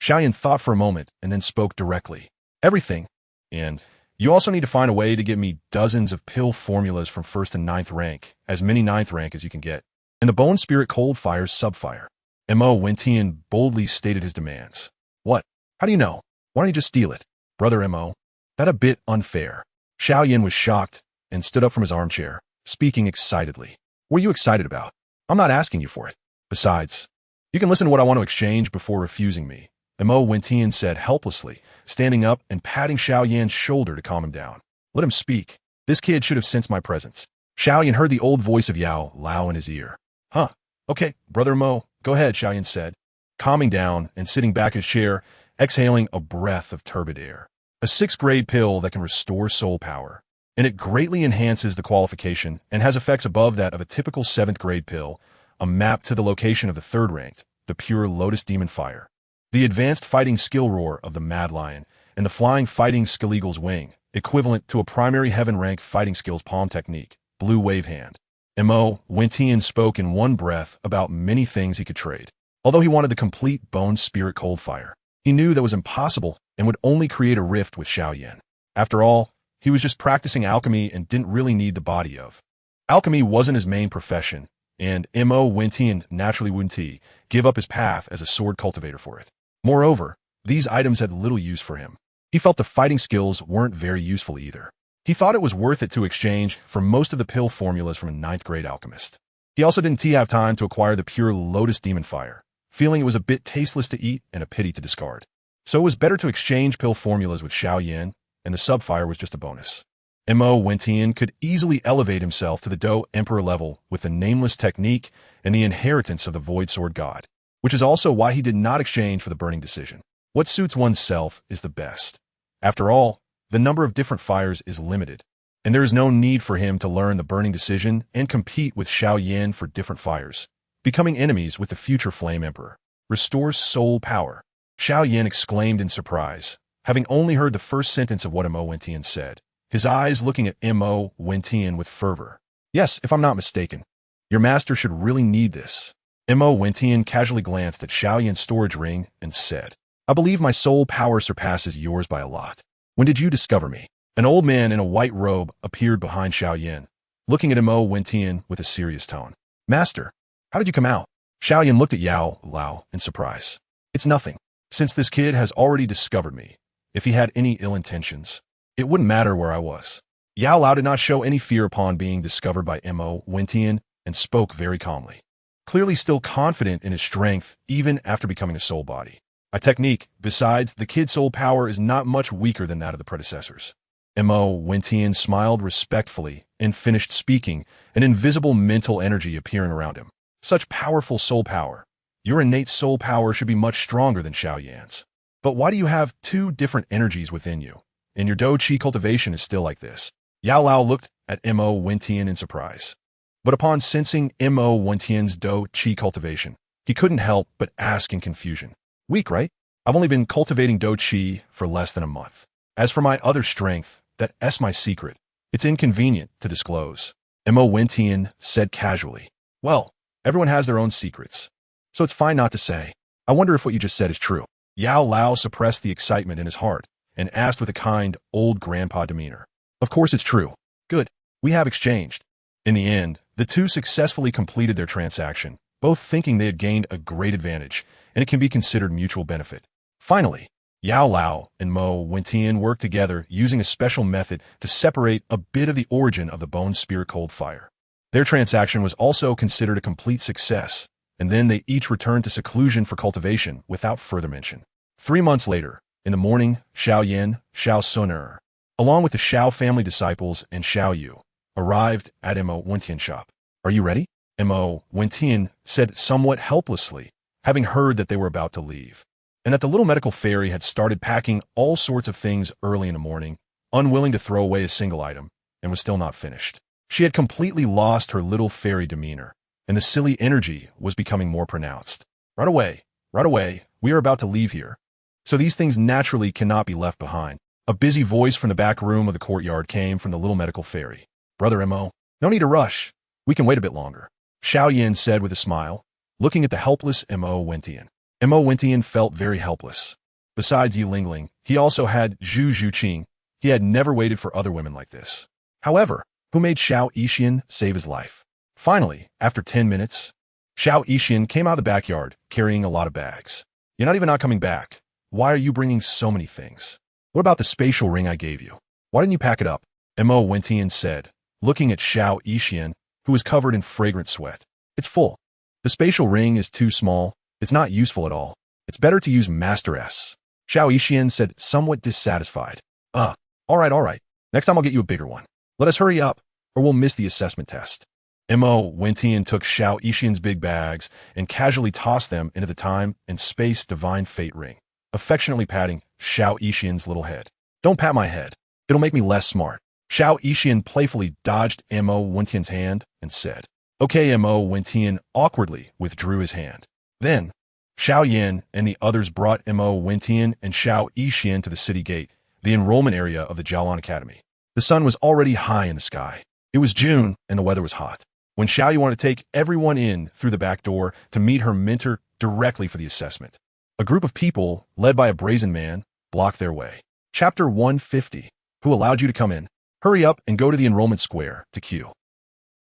Xiao Yin thought for a moment and then spoke directly. Everything. And you also need to find a way to get me dozens of pill formulas from 1st and 9th rank, as many 9th rank as you can get. And the Bone Spirit Cold Fire's Subfire. Mo Wentian boldly stated his demands. What? How do you know? Why don't you just steal it? Brother Mo. That a bit unfair. Xiao Yin was shocked and stood up from his armchair, speaking excitedly. What are you excited about? I'm not asking you for it. Besides, you can listen to what I want to exchange before refusing me. Mo Wentian said helplessly, standing up and patting Xiao Yan's shoulder to calm him down. Let him speak. This kid should have sensed my presence. Xiao Yan heard the old voice of Yao Lao in his ear. Huh. Okay, Brother Mo, go ahead, Xiao Yan said, calming down and sitting back in his chair, exhaling a breath of turbid air. A 6th-grade pill that can restore soul power, and it greatly enhances the qualification and has effects above that of a typical 7th-grade pill, a map to the location of the 3rd ranked, the pure Lotus Demon Fire. The advanced fighting skill roar of the Mad Lion, and the flying fighting skill Eagle's Wing, equivalent to a primary heaven-rank fighting skills palm technique, Blue Wave Hand. Mo Wentian spoke in one breath about many things he could trade. Although he wanted the complete Bone Spirit Cold Fire, he knew that was impossible and would only create a rift with Xiao Yan. After all, he was just practicing alchemy and didn't really need the body of. Alchemy wasn't his main profession, and Mo Wentian naturally wouldn't give up his path as a sword cultivator for it. Moreover, these items had little use for him. He felt the fighting skills weren't very useful either. He thought it was worth it to exchange for most of the pill formulas from a 9th-grade alchemist. He also didn't have time to acquire the pure Lotus Demon Fire, feeling it was a bit tasteless to eat and a pity to discard. So it was better to exchange pill formulas with Xiao Yan, and the Subfire was just a bonus. Mo Wentian could easily elevate himself to the Do Emperor level with the Nameless Technique and the inheritance of the Void Sword God, which is also why he did not exchange for the Burning Decision. What suits oneself is the best. After all, the number of different fires is limited, and there is no need for him to learn the Burning Decision and compete with Xiao Yan for different fires, becoming enemies with the future Flame Emperor. Restores soul power. Xiao Yan exclaimed in surprise, having only heard the first sentence of what Mo Wentian said, his eyes looking at Mo Wentian with fervor. Yes, if I'm not mistaken, your master should really need this. Mo Wentian casually glanced at Xiao Yan's storage ring and said, I believe my soul power surpasses yours by a lot. When did you discover me? An old man in a white robe appeared behind Xiao Yan, looking at Mo Wentian with a serious tone. Master, how did you come out? Xiao Yan looked at Yao Lao in surprise. It's nothing. Since this kid has already discovered me, if he had any ill intentions, it wouldn't matter where I was. Yao Lao did not show any fear upon being discovered by Mo Wentian and spoke very calmly, clearly still confident in his strength even after becoming a soul body. A technique, besides, the kid's soul power is not much weaker than that of the predecessors. Mo Wentian smiled respectfully and finished speaking, an invisible mental energy appearing around him. Such powerful soul power. Your innate soul power should be much stronger than Xiao Yan's. But why do you have 2 different energies within you? And your Do Chi cultivation is still like this. Yao Lao looked at Mo Wentian in surprise. But upon sensing Mo Wentian's Do Chi cultivation, he couldn't help but ask in confusion. Weak, right? I've only been cultivating Do Chi for less than a month. As for my other strength, that's my secret. It's inconvenient to disclose. Mo Wentian said casually. Well, everyone has their own secrets, so it's fine not to say. I wonder if what you just said is true. Yao Lao suppressed the excitement in his heart and asked with a kind, old grandpa demeanor. Of course it's true. Good. We have exchanged. In the end, the two successfully completed their transaction, both thinking they had gained a great advantage, and it can be considered mutual benefit. Finally, Yao Lao and Mo Wentian worked together using a special method to separate a bit of the origin of the Bone Spirit Cold Fire. Their transaction was also considered a complete success, and then they each returned to seclusion for cultivation without further mention. 3 months later, in the morning, Xiao Yan, Xiao Suner, along with the Xiao family disciples and Xiao Yu, arrived at Mo Wentian's shop. Are you ready? Mo Wentian said somewhat helplessly, having heard that they were about to leave, and that the little medical fairy had started packing all sorts of things early in the morning, unwilling to throw away a single item, and was still not finished. She had completely lost her little fairy demeanor, and the silly energy was becoming more pronounced. Right away, we are about to leave here. So these things naturally cannot be left behind. A busy voice from the back room of the courtyard came from the little medical fairy. Brother Mo, no need to rush. We can wait a bit longer, Xiao Yin said with a smile, looking at the helpless Mo Wentian. Mo Wentian felt very helpless. Besides Yi Lingling, he also had Zhu Zhuqing. He had never waited for other women like this. However, who made Xiao Yixian save his life? Finally, after 10 minutes, Xiao Yixian came out of the backyard, carrying a lot of bags. You're not coming back. Why are you bringing so many things? What about the spatial ring I gave you? Why didn't you pack it up? Mo Wentian said, looking at Xiao Yixian, who was covered in fragrant sweat. It's full. The spatial ring is too small. It's not useful at all. It's better to use Master S. Xiao Yixian said, somewhat dissatisfied. All right. Next time I'll get you a bigger one. Let us hurry up, or we'll miss the assessment test. Mo Wentian took Xiao Yixian's big bags and casually tossed them into the time and space divine fate ring, affectionately patting Xiao Yixian's little head. Don't pat my head. It'll make me less smart. Xiao Yixian playfully dodged Mo Wentian's hand and said, Okay. Mo Wentian awkwardly withdrew his hand. Then, Xiao Yin and the others brought Mo Wentian and Xiao Yixian to the city gate, the enrollment area of the Jiaolan Academy. The sun was already high in the sky. It was June, and the weather was hot. When Xiao Yu wanted to take everyone in through the back door to meet her mentor directly for the assessment, a group of people, led by a brazen man, blocked their way. Chapter 150. Who allowed you to come in? Hurry up and go to the enrollment square, to queue.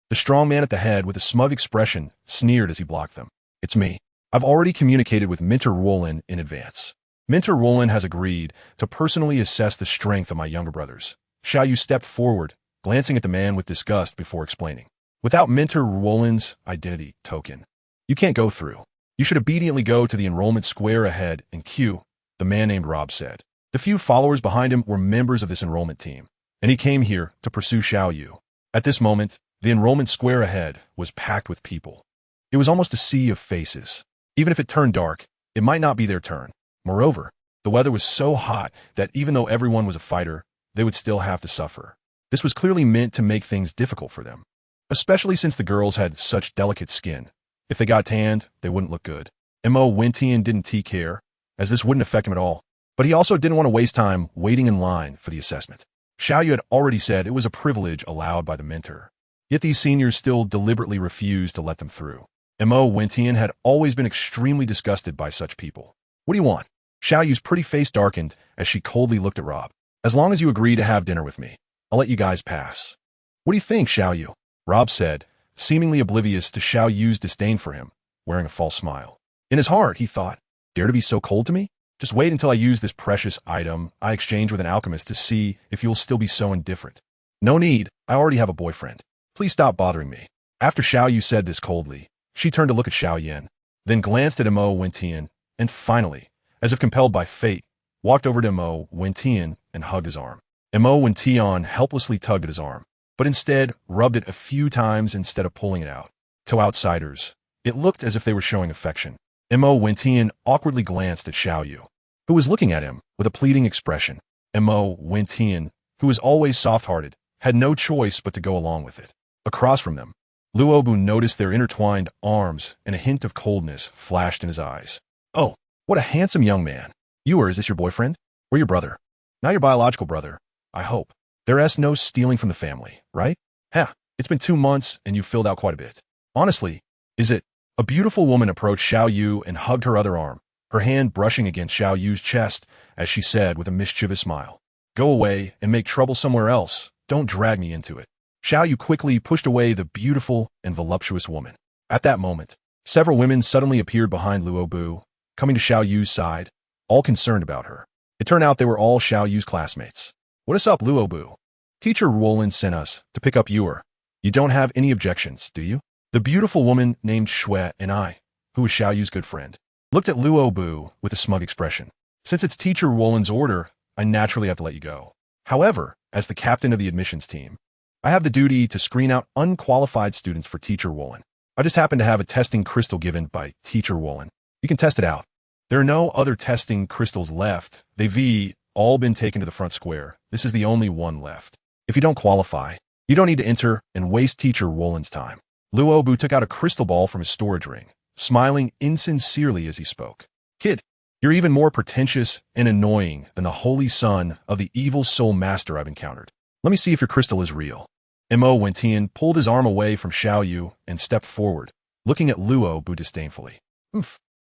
The strong man at the head with a smug expression sneered as he blocked them. It's me. I've already communicated with Mentor Roland in advance. Mentor Roland has agreed to personally assess the strength of my younger brothers. Xiao Yu stepped forward, glancing at the man with disgust before explaining. Without Mentor Roland's identity token, you can't go through. You should obediently go to the enrollment square ahead and queue, the man named Rob said. The few followers behind him were members of this enrollment team, and he came here to pursue Xiao Yu. At this moment, the enrollment square ahead was packed with people. It was almost a sea of faces. Even if it turned dark, it might not be their turn. Moreover, the weather was so hot that even though everyone was a fighter, they would still have to suffer. This was clearly meant to make things difficult for them, especially since the girls had such delicate skin. If they got tanned, they wouldn't look good. Mo Wentian didn't care, as this wouldn't affect him at all, but he also didn't want to waste time waiting in line for the assessment. Xiao Yu had already said it was a privilege allowed by the mentor, yet these seniors still deliberately refused to let them through. Mo Wentian had always been extremely disgusted by such people. What do you want? Xiao Yu's pretty face darkened as she coldly looked at Rob. As long as you agree to have dinner with me, I'll let you guys pass. What do you think, Xiao Yu? Rob said, seemingly oblivious to Xiao Yu's disdain for him, wearing a false smile. In his heart, he thought, dare to be so cold to me? Just wait until I use this precious item I exchanged with an alchemist to see if you'll still be so indifferent. No need, I already have a boyfriend. Please stop bothering me. After Xiao Yu said this coldly, she turned to look at Xiao Yin, then glanced at Mo Wentian, and finally, as if compelled by fate, walked over to Mo Wentian and hugged his arm. Mo Wentian helplessly tugged at his arm, but instead rubbed it a few times instead of pulling it out. To outsiders, it looked as if they were showing affection. Mo Wentian awkwardly glanced at Xiao Yu, who was looking at him with a pleading expression. Mo Wentian, who was always soft-hearted, had no choice but to go along with it. Across from them, Luobu noticed their intertwined arms, and a hint of coldness flashed in his eyes. Oh, what a handsome young man. Is this your boyfriend? Or your brother? Not your biological brother, I hope. There's no stealing from the family, right? It's been 2 months and you've filled out quite a bit. Honestly, is it? A beautiful woman approached Xiao Yu and hugged her other arm, her hand brushing against Xiao Yu's chest as she said with a mischievous smile, Go away and make trouble somewhere else. Don't drag me into it. Xiao Yu quickly pushed away the beautiful and voluptuous woman. At that moment, several women suddenly appeared behind Luobu, coming to Xiao Yu's side, all concerned about her. It turned out they were all Xiao Yu's classmates. What is up, Luobu? Teacher Roland sent us to pick up Yu. You don't have any objections, do you? The beautiful woman named Shui and I, who was Xiao Yu's good friend, looked at Luobu with a smug expression. Since it's Teacher Roland's order, I naturally have to let you go. However, as the captain of the admissions team, I have the duty to screen out unqualified students for Teacher Woolen. I just happen to have a testing crystal given by Teacher Woolen. You can test it out. There are no other testing crystals left. They've all been taken to the front square. This is the only one left. If you don't qualify, you don't need to enter and waste Teacher Woolen's time. Luo took out a crystal ball from his storage ring, smiling insincerely as he spoke. Kid, you're even more pretentious and annoying than the holy son of the evil soul master I've encountered. Let me see if your crystal is real. Mo Wentian pulled his arm away from Xiao Yu and stepped forward, looking at Luo disdainfully.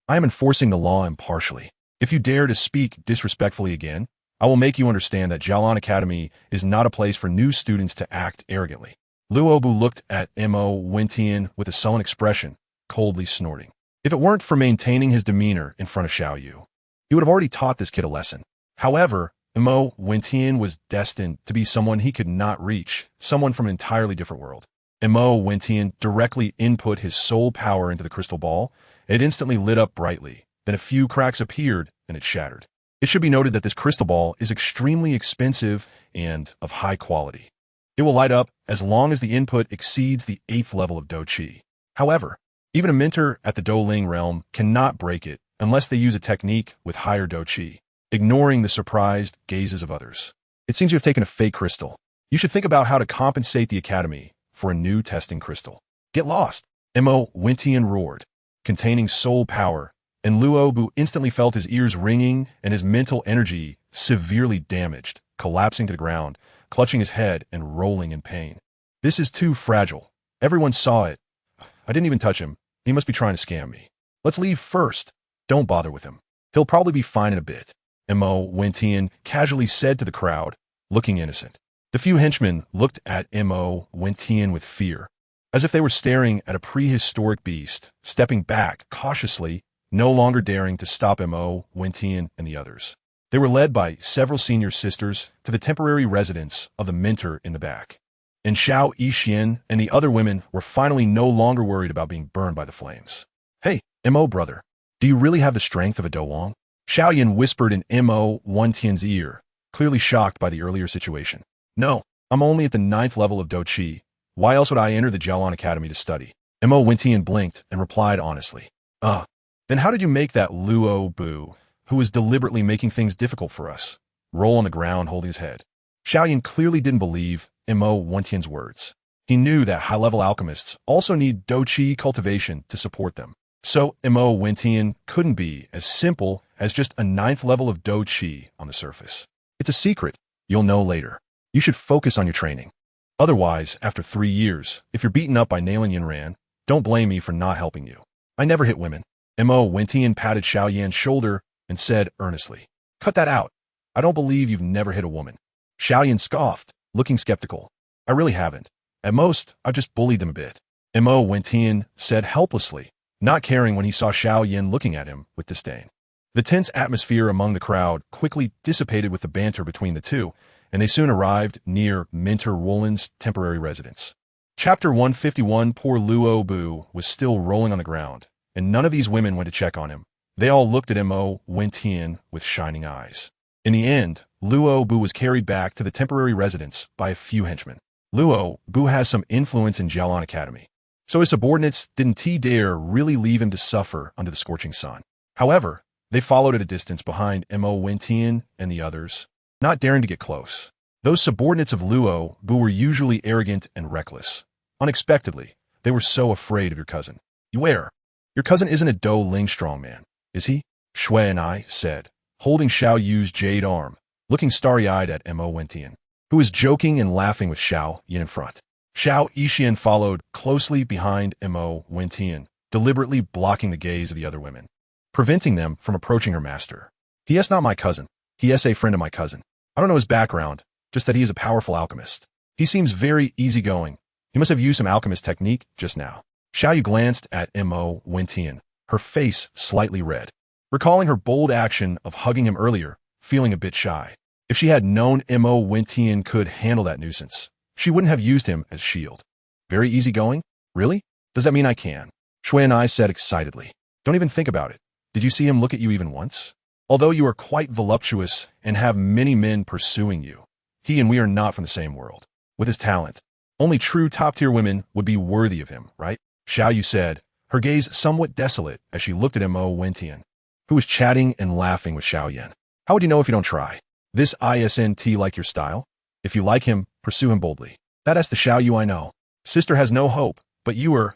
I am enforcing the law impartially. If you dare to speak disrespectfully again, I will make you understand that Jialan Academy is not a place for new students to act arrogantly. Luo looked at Mo Wentian with a sullen expression, coldly snorting. If it weren't for maintaining his demeanor in front of Xiao Yu, he would have already taught this kid a lesson. However, Mo Wentian was destined to be someone he could not reach, someone from an entirely different world. Mo Wentian directly input his soul power into the crystal ball. It instantly lit up brightly. Then a few cracks appeared, and it shattered. It should be noted that this crystal ball is extremely expensive and of high quality. It will light up as long as the input exceeds the 8th level of Do Qi. However, even a mentor at the Douling realm cannot break it unless they use a technique with higher Do Qi, ignoring the surprised gazes of others. It seems you have taken a fake crystal. You should think about how to compensate the academy for a new testing crystal. Get lost, Mo Wentian roared, containing soul power, and Luo instantly felt his ears ringing and his mental energy severely damaged, collapsing to the ground, clutching his head and rolling in pain. This is too fragile. Everyone saw it. I didn't even touch him. He must be trying to scam me. Let's leave first. Don't bother with him. He'll probably be fine in a bit, Mo Wentian casually said to the crowd, looking innocent. The few henchmen looked at Mo Wentian with fear, as if they were staring at a prehistoric beast, stepping back cautiously, no longer daring to stop Mo Wentian and the others. They were led by several senior sisters to the temporary residence of the mentor in the back. And Xiao Yixian and the other women were finally no longer worried about being burned by the flames. Hey, Mo brother, do you really have the strength of a Douang? Xiao Yin whispered in Mo Wentian's ear, clearly shocked by the earlier situation. No, I'm only at the 9th level of Do Qi. Why else would I enter the Jialan Academy to study? Mo Wentian blinked and replied honestly. Then how did you make that Luo, who was deliberately making things difficult for us, roll on the ground holding his head? Xiao Yin clearly didn't believe Mo Wentian's words. He knew that high-level alchemists also need Do Qi cultivation to support them. So Mo Wentian couldn't be as simple as just a 9th level of Do Qi on the surface. It's a secret. You'll know later. You should focus on your training. Otherwise, after 3 years, if you're beaten up by Nailin Yinran, don't blame me for not helping you. I never hit women. Mo Wentian patted Xiao Yan's shoulder and said earnestly, Cut that out. I don't believe you've never hit a woman. Xiao Yan scoffed, looking skeptical. I really haven't. At most, I've just bullied them a bit. Mo Wentian said helplessly, not caring when he saw Xiao Yan looking at him with disdain. The tense atmosphere among the crowd quickly dissipated with the banter between the two, and they soon arrived near Mentor Woolen's temporary residence. Chapter 151. Poor Luo was still rolling on the ground, and none of these women went to check on him. They all looked at Mo Wentian with shining eyes. In the end, Luo was carried back to the temporary residence by a few henchmen. Luo has some influence in Jialan Academy, so his subordinates didn't dare really leave him to suffer under the scorching sun. However, they followed at a distance behind Mo Wentian and the others, not daring to get close. Those subordinates of Luo were usually arrogant and reckless. Unexpectedly, they were so afraid of your cousin. Beware, your cousin isn't a Douling strongman, is he? Shui and I said, holding Xiao Yu's jade arm, looking starry-eyed at Mo Wentian, who was joking and laughing with Xiao Yin in front. Xiao Yixian followed closely behind Mo Wentian, deliberately blocking the gaze of the other women, preventing them from approaching her master. He is not my cousin. He is a friend of my cousin. I don't know his background, just that he is a powerful alchemist. He seems very easygoing. He must have used some alchemist technique just now. Xiao Yu glanced at Mo Wentian, her face slightly red, recalling her bold action of hugging him earlier, feeling a bit shy. If she had known Mo Wentian could handle that nuisance, she wouldn't have used him as shield. Very easygoing? Really? Does that mean I can? Shui and I said excitedly. Don't even think about it. Did you see him look at you even once? Although you are quite voluptuous and have many men pursuing you, he and we are not from the same world. With his talent, Only true top-tier women would be worthy of him, right? Xiao Yu said, her gaze somewhat desolate as she looked at Mo Wentian, who was chatting and laughing with Xiao Yan. How would you know if you don't try? This isn't like your style? If you like him, pursue him boldly. That's the Xiao Yu I know. Sister has no hope, but you're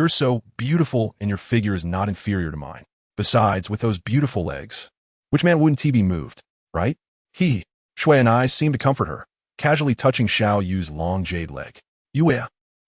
so beautiful and your figure is not inferior to mine. Besides, with those beautiful legs, which man wouldn't he be moved, right? Shui and I seemed to comfort her, casually touching Xiao Yu's long jade leg.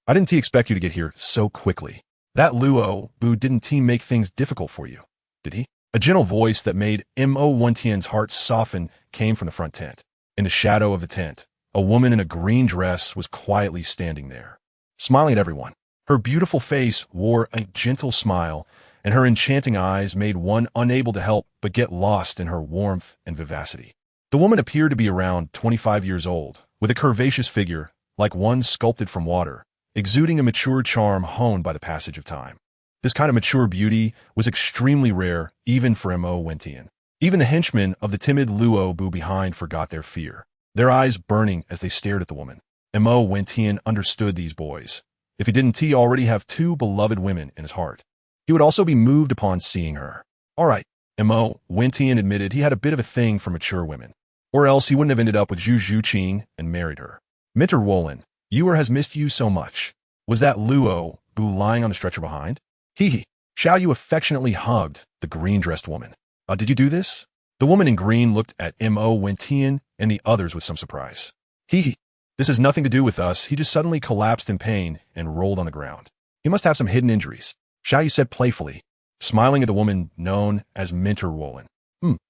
I didn't expect you to get here so quickly. That Luo Bu didn't make things difficult for you, did he? A gentle voice that made Mo Wentian's heart soften came from the front tent. In the shadow of the tent, a woman in a green dress was quietly standing there, smiling at everyone. Her beautiful face wore a gentle smile, and her enchanting eyes made one unable to help but get lost in her warmth and vivacity. The woman appeared to be around 25 years old, with a curvaceous figure, like one sculpted from water, exuding a mature charm honed by the passage of time. This kind of mature beauty was extremely rare even for Mo Wentian. Even the henchmen of the timid Luo Bu behind forgot their fear, their eyes burning as they stared at the woman. Mo Wentian understood these boys. If he didn't already have two beloved women in his heart, he would also be moved upon seeing her. All right, Mo Wentian admitted he had a bit of a thing for mature women, or else he wouldn't have ended up with Zhu Zhuqing and married her. Minter Wolin, Ewer has missed you so much. Was that Luo Bu lying on the stretcher behind? Xiao Yu affectionately hugged the green-dressed woman. Did you do this? The woman in green looked at Mo Wentian and the others with some surprise. This has nothing to do with us. He just suddenly collapsed in pain and rolled on the ground. He must have some hidden injuries, Xiao Yu said playfully, smiling at the woman known as Minter Wolin.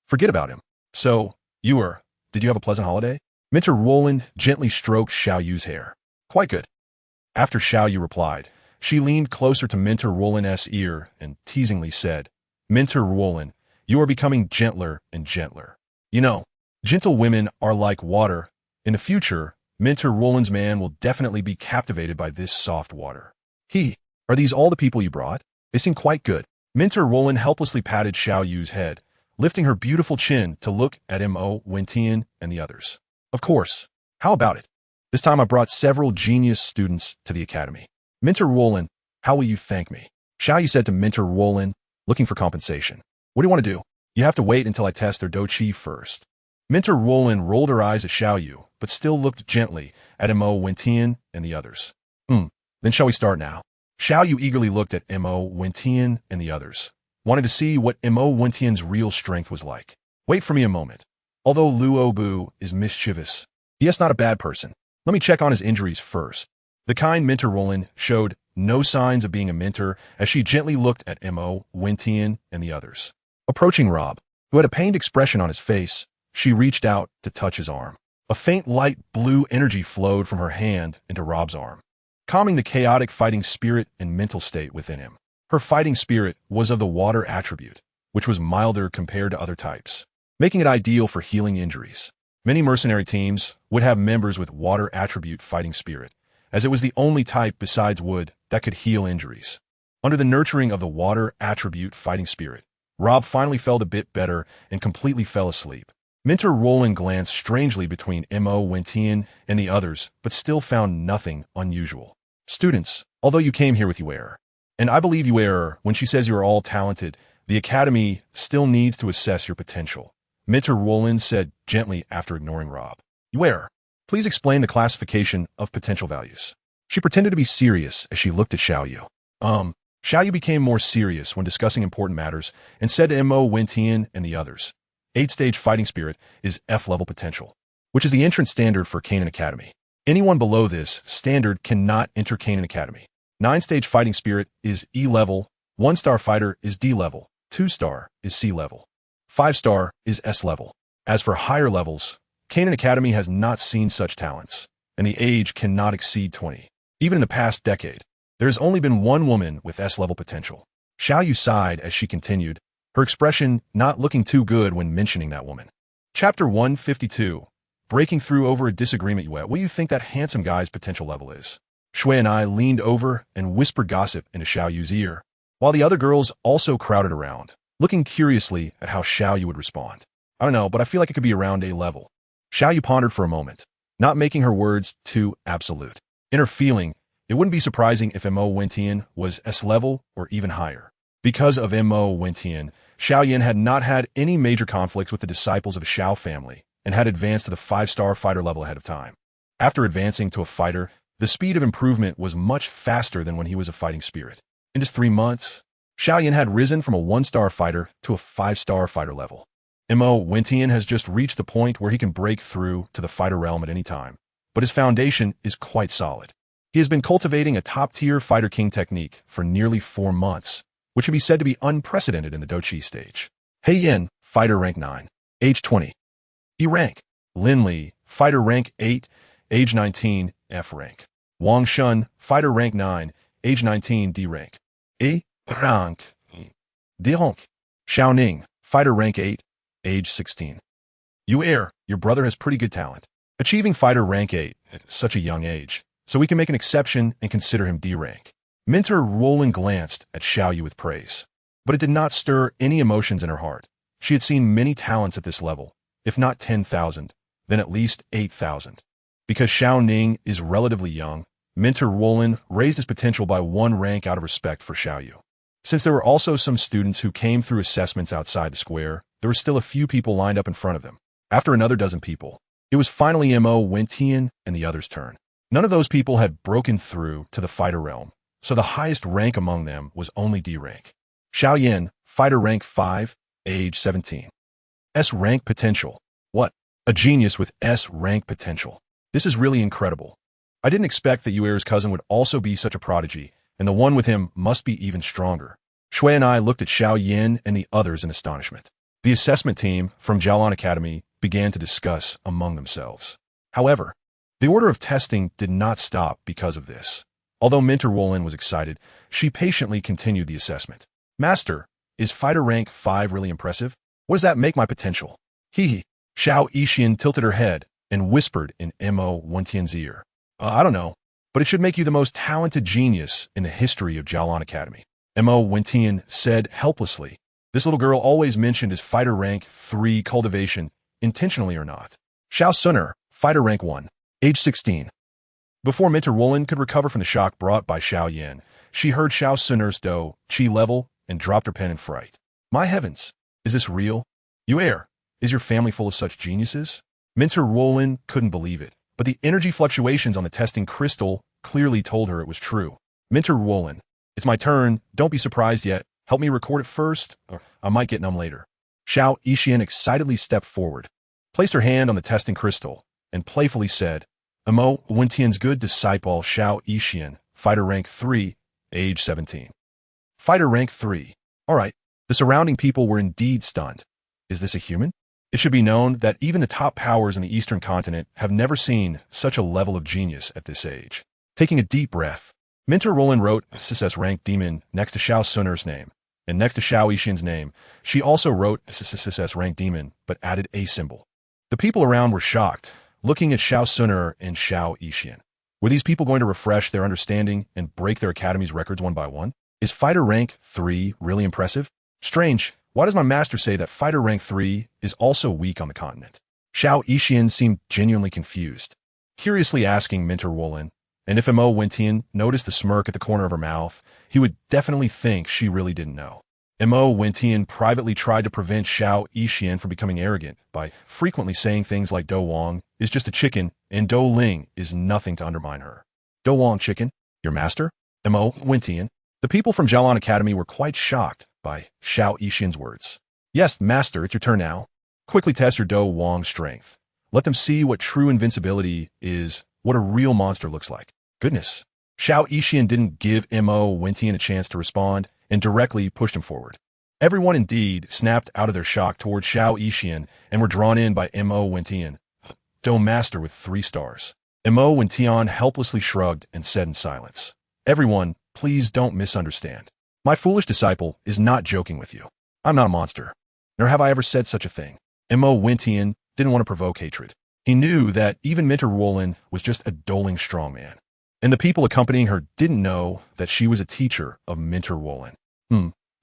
Forget about him. So, did you have a pleasant holiday? Minter Wolin gently stroked Xiao Yu's hair. Quite good. After Xiao Yu replied, she leaned closer to Minter Wolin's ear and teasingly said, Minter Wolin, you are becoming gentler and gentler. You know, gentle women are like water. In the future, Minter Wolin's man will definitely be captivated by this soft water. Are these all the people you brought? They seem quite good. Minter Wolin helplessly patted Xiao Yu's head, lifting her beautiful chin to look at Mo Wentian and the others. Of course. How about it? This time I brought several genius students to the academy. Minter Wolin, how will you thank me? Xiao Yu said to Minter Wolin, looking for compensation. What do you want to do? You have to wait until I test their Douqi first. Minter Wolin rolled her eyes at Xiao Yu, but still looked gently at Mo Wentian and the others. Then shall we start now? Xiao Yu eagerly looked at Mo Wentian and the others, wanted to see what Mo Wentian's real strength was like. Wait for me a moment. Although Luo Bu is mischievous, he is not a bad person. Let me check on his injuries first. The kind Minter Wolin showed no signs of being a mentor as she gently looked at Mo Wentian and the others. Approaching Rob, who had a pained expression on his face, she reached out to touch his arm. A faint light blue energy flowed from her hand into Rob's arm, calming the chaotic fighting spirit and mental state within him. Her fighting spirit was of the water attribute, which was milder compared to other types, making it ideal for healing injuries. Many mercenary teams would have members with water attribute fighting spirit, as it was the only type besides wood that could heal injuries. Under the nurturing of the water attribute fighting spirit, Rob finally felt a bit better and completely fell asleep. Minter Wolin glanced strangely between Mo Wentian and the others, but still found nothing unusual. Students, although you came here with Ewer, and I believe Ewer when she says you are all talented, the Academy still needs to assess your potential, Minter Wolin said gently after ignoring Rob. Ewer, please explain the classification of potential values. She pretended to be serious as she looked at Xiao Yu. Xiao Yu became more serious when discussing important matters and said to Mo Wentian and the others, 8-stage fighting spirit is F-level potential, which is the entrance standard for Canaan Academy. Anyone below this standard cannot enter Canaan Academy. 9-stage fighting spirit is E-level, 1-star fighter is D-level, 2-star is C-level, 5-star is S-level. As for higher levels, Canaan Academy has not seen such talents, and the age cannot exceed 20. Even in the past decade, there has only been one woman with S-level potential. Xiao Yu sighed as she continued, her expression not looking too good when mentioning that woman. Chapter 152. Breaking through over a disagreement. What do you think that handsome guy's potential level is? Shui and I leaned over and whispered gossip into Xiao Yu's ear, while the other girls also crowded around, looking curiously at how Xiao Yu would respond. I don't know, but I feel like it could be around A level. Xiao Yu pondered for a moment, not making her words too absolute. In her feeling, it wouldn't be surprising if Mo Wentian was S level or even higher. Because of Mo Wentian, Xiao Yin had not had any major conflicts with the disciples of the Xiao family and had advanced to the 5-star fighter level ahead of time. After advancing to a fighter, the speed of improvement was much faster than when he was a fighting spirit. In just 3 months, Xiao Yin had risen from a 1-star fighter to a 5-star fighter level. Mo Wentian has just reached the point where he can break through to the fighter realm at any time, but his foundation is quite solid. He has been cultivating a top-tier fighter king technique for nearly 4 months, which can be said to be unprecedented in the Dochi stage. He Yin, fighter rank 9, age 20. E rank. Lin Li, fighter rank 8, age 19, F rank. Wang Shun, fighter rank 9, age 19, D rank. E rank. D rank. Xiao Ning, fighter rank 8, age 16. You Air, your brother has pretty good talent. Achieving fighter rank 8 at such a young age, so we can make an exception and consider him D rank. Minter Roland glanced at Xiao Yu with praise, but it did not stir any emotions in her heart. She had seen many talents at this level, if not 10,000, then at least 8,000. Because Xiao Ning is relatively young, Minter Roland raised his potential by 1 rank out of respect for Xiao Yu. Since there were also some students who came through assessments outside the square, there were still a few people lined up in front of them. After another dozen people, it was finally Mo Wentian and the others' turn. None of those people had broken through to the fighter realm, so the highest rank among them was only D rank. Xiao Yin, fighter rank 5, age 17. S rank potential. What? A genius with S rank potential. This is really incredible. I didn't expect that Yuer's cousin would also be such a prodigy, and the one with him must be even stronger. Shui and I looked at Xiao Yin and the others in astonishment. The assessment team from Jialan Academy began to discuss among themselves. However, the order of testing did not stop because of this. Although Minter Wolin was excited, she patiently continued the assessment. Master, is fighter rank 5 really impressive? What does that make my potential? Hee. Xiao Yixian tilted her head and whispered in Mo Wentian's ear. I don't know, but it should make you the most talented genius in the history of Jialan Academy. Mo Wentian said helplessly. This little girl always mentioned his fighter rank 3 cultivation, intentionally or not. Xiao Suner, fighter rank 1, age 16. Before Minter Wolin could recover from the shock brought by Xiao Yin, she heard Xiao Suner's do, chi level, and dropped her pen in fright. My heavens, is this real? Yuer, is your family full of such geniuses? Minter Wolin couldn't believe it, but the energy fluctuations on the testing crystal clearly told her it was true. Minter Wolin, it's my turn, don't be surprised yet. Help me record it first, or I might get numb later. Xiao Yixian excitedly stepped forward, placed her hand on the testing crystal, and playfully said, Mo Wentian's good disciple Xiao Yixian, fighter rank 3, age 17. Fighter rank 3. All right, the surrounding people were indeed stunned. Is this a human? It should be known that even the top powers in the Eastern continent have never seen such a level of genius at this age. Taking a deep breath, Minter Roland wrote SS rank demon next to Xiao Suner's name, and next to Xiao Yixian's name, she also wrote SS rank demon, but added a symbol. The people around were shocked, looking at Xiao Suner and Xiao Yixian. Were these people going to refresh their understanding and break their academy's records one by one? Is fighter rank 3 really impressive? Strange, why does my master say that fighter rank 3 is also weak on the continent? Xiao Yixian seemed genuinely confused, curiously asking Minter Wolin, and if Mo Wentian noticed the smirk at the corner of her mouth, he would definitely think she really didn't know. Mo Wentian privately tried to prevent Xiao Yixian from becoming arrogant by frequently saying things like Do Wang is just a chicken and Do Ling is nothing to undermine her. Do Wang chicken? Your master? Mo Wentian? The people from Jialan Academy were quite shocked by Xiao Yixian's words. Yes, master, it's your turn now. Quickly test your Do Wang strength. Let them see what true invincibility is, what a real monster looks like. Goodness. Xiao Yixian didn't give Mo Wentian a chance to respond and directly pushed him forward. Everyone indeed snapped out of their shock towards Xiao Yixian and were drawn in by Mo Wentian, Do Master with 3 stars. Mo Wentian helplessly shrugged and said in silence, Everyone, please don't misunderstand. My foolish disciple is not joking with you. I'm not a monster, nor have I ever said such a thing. Mo Wentian didn't want to provoke hatred. He knew that even Minter Wolin was just a doling strongman, and the people accompanying her didn't know that she was a teacher of Minter Wolin.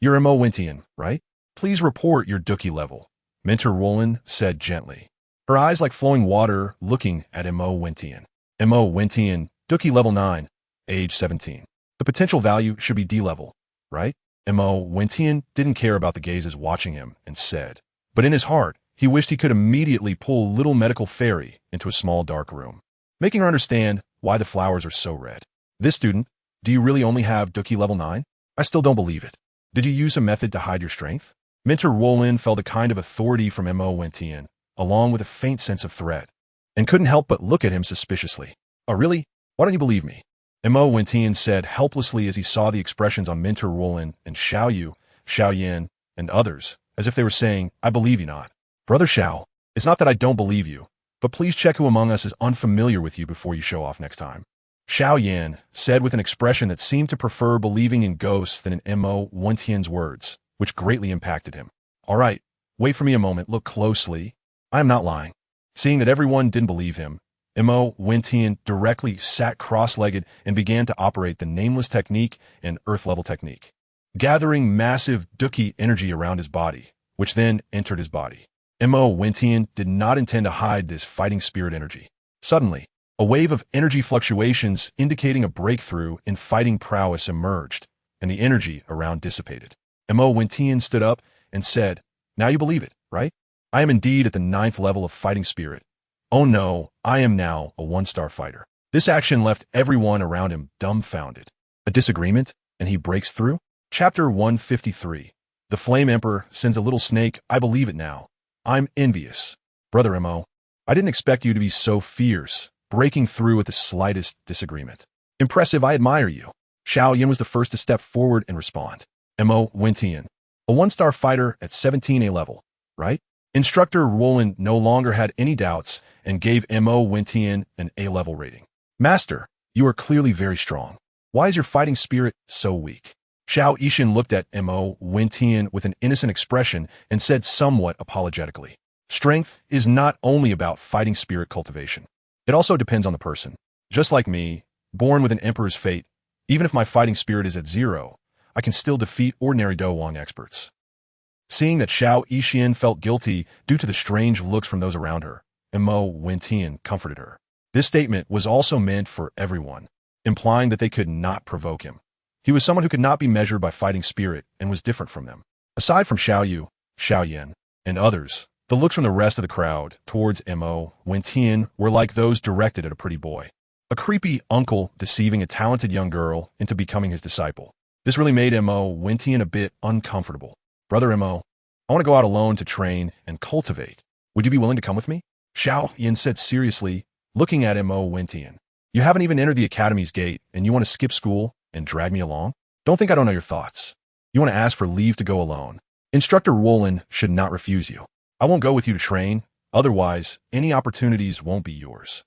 You're Mo Wentian, right? Please report your Dookie level, Minter Wolin said gently, her eyes like flowing water looking at Mo Wentian. Mo Wentian Dookie level 9, age 17. The potential value should be D level, right? Mo Wentian didn't care about the gazes watching him and said, but in his heart, he wished he could immediately pull little medical fairy into a small dark room, making her understand why the flowers are so red. This student, do you really only have Dookie level 9? I still don't believe it. Did you use a method to hide your strength? Mentor Wolin felt a kind of authority from Mo Wentian, along with a faint sense of threat, and couldn't help but look at him suspiciously. Oh really? Why don't you believe me? Mo Wentian said helplessly as he saw the expressions on Mentor Wolin and Xiao Yu, Xiao Yin, and others, as if they were saying, I believe you not. Brother Xiao, it's not that I don't believe you, but please check who among us is unfamiliar with you before you show off next time. Xiao Yan said with an expression that seemed to prefer believing in ghosts than in Mo Wentian's words, which greatly impacted him. All right, wait for me a moment, look closely. I am not lying. Seeing that everyone didn't believe him, Mo Wentian directly sat cross-legged and began to operate the nameless technique and earth-level technique, gathering massive Dookie energy around his body, which then entered his body. Mo Wentian did not intend to hide this fighting spirit energy. Suddenly, a wave of energy fluctuations indicating a breakthrough in fighting prowess emerged, and the energy around dissipated. Mo Wentian stood up and said, now you believe it, right? I am indeed at the 9th level of fighting spirit. Oh no, I am now a 1-star fighter. This action left everyone around him dumbfounded. A disagreement, and he breaks through? Chapter 153. The Flame Emperor sends a little snake. I believe it now. I'm envious. Brother Mo, I didn't expect you to be so fierce, breaking through with the slightest disagreement. Impressive, I admire you. Xiao Yin was the first to step forward and respond. Mo Wentian, a 1-star fighter at 17A level, right? Instructor Wolin no longer had any doubts and gave Mo Wentian an A-level rating. Master, you are clearly very strong. Why is your fighting spirit so weak? Xiao Yixin looked at Mo Wentian with an innocent expression and said somewhat apologetically, strength is not only about fighting spirit cultivation. It also depends on the person. Just like me, born with an emperor's fate, even if my fighting spirit is at 0, I can still defeat ordinary Douwang experts. Seeing that Xiao Yixin felt guilty due to the strange looks from those around her, Mo Wentian comforted her. This statement was also meant for everyone, implying that they could not provoke him. He was someone who could not be measured by fighting spirit and was different from them. Aside from Xiao Yu, Xiao Yin, and others, the looks from the rest of the crowd towards Mo Wentian were like those directed at a pretty boy. A creepy uncle deceiving a talented young girl into becoming his disciple. This really made Mo Wentian a bit uncomfortable. Brother Mo, I want to go out alone to train and cultivate. Would you be willing to come with me? Xiao Yin said seriously, looking at Mo Wentian. You haven't even entered the academy's gate, and you want to skip school and drag me along? Don't think I don't know your thoughts. You want to ask for leave to go alone. Instructor Wolin should not refuse you. I won't go with you to train, otherwise any opportunities won't be yours.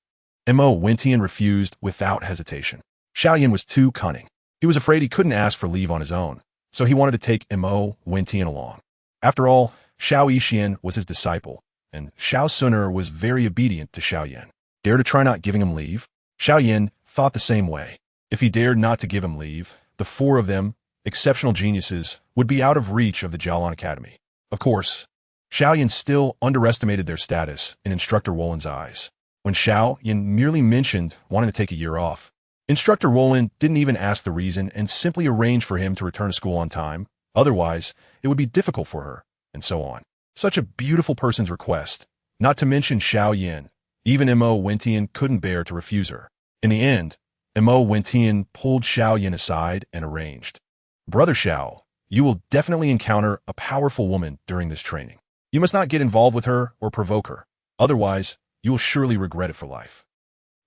Mo Wentian refused without hesitation. Xiao Yin was too cunning. He was afraid he couldn't ask for leave on his own, so he wanted to take Mo Wentian along. After all, Xiao Yixin was his disciple, and Xiao Suner was very obedient to Xiao Yin. Dare to try not giving him leave? Xiao Yin thought the same way. If he dared not to give him leave, the 4 of them, exceptional geniuses, would be out of reach of the Jialan Academy. Of course, Xiao Yin still underestimated their status in Instructor Wolin's eyes. When Xiao Yin merely mentioned wanting to take a year off, Instructor Wolin didn't even ask the reason and simply arranged for him to return to school on time. Otherwise, it would be difficult for her, and so on. Such a beautiful person's request, not to mention Xiao Yin. Even Mo Wentian couldn't bear to refuse her. In the end, Mo Wentian pulled Xiao Yin aside and arranged. Brother Xiao, you will definitely encounter a powerful woman during this training. You must not get involved with her or provoke her. Otherwise, you will surely regret it for life.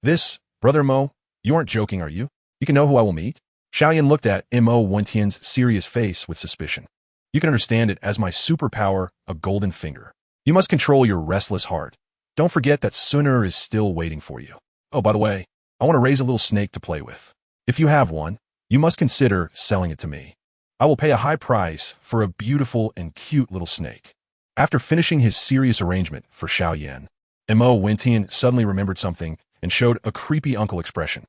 This, Brother Mo, you aren't joking, are you? You can know who I will meet? Xiao Yin looked at Mo Wentian's serious face with suspicion. You can understand it as my superpower, a golden finger. You must control your restless heart. Don't forget that Suner is still waiting for you. Oh, by the way, I want to raise a little snake to play with. If you have one, you must consider selling it to me. I will pay a high price for a beautiful and cute little snake. After finishing his serious arrangement for Xiao Yin, Mo Wentian suddenly remembered something and showed a creepy uncle expression.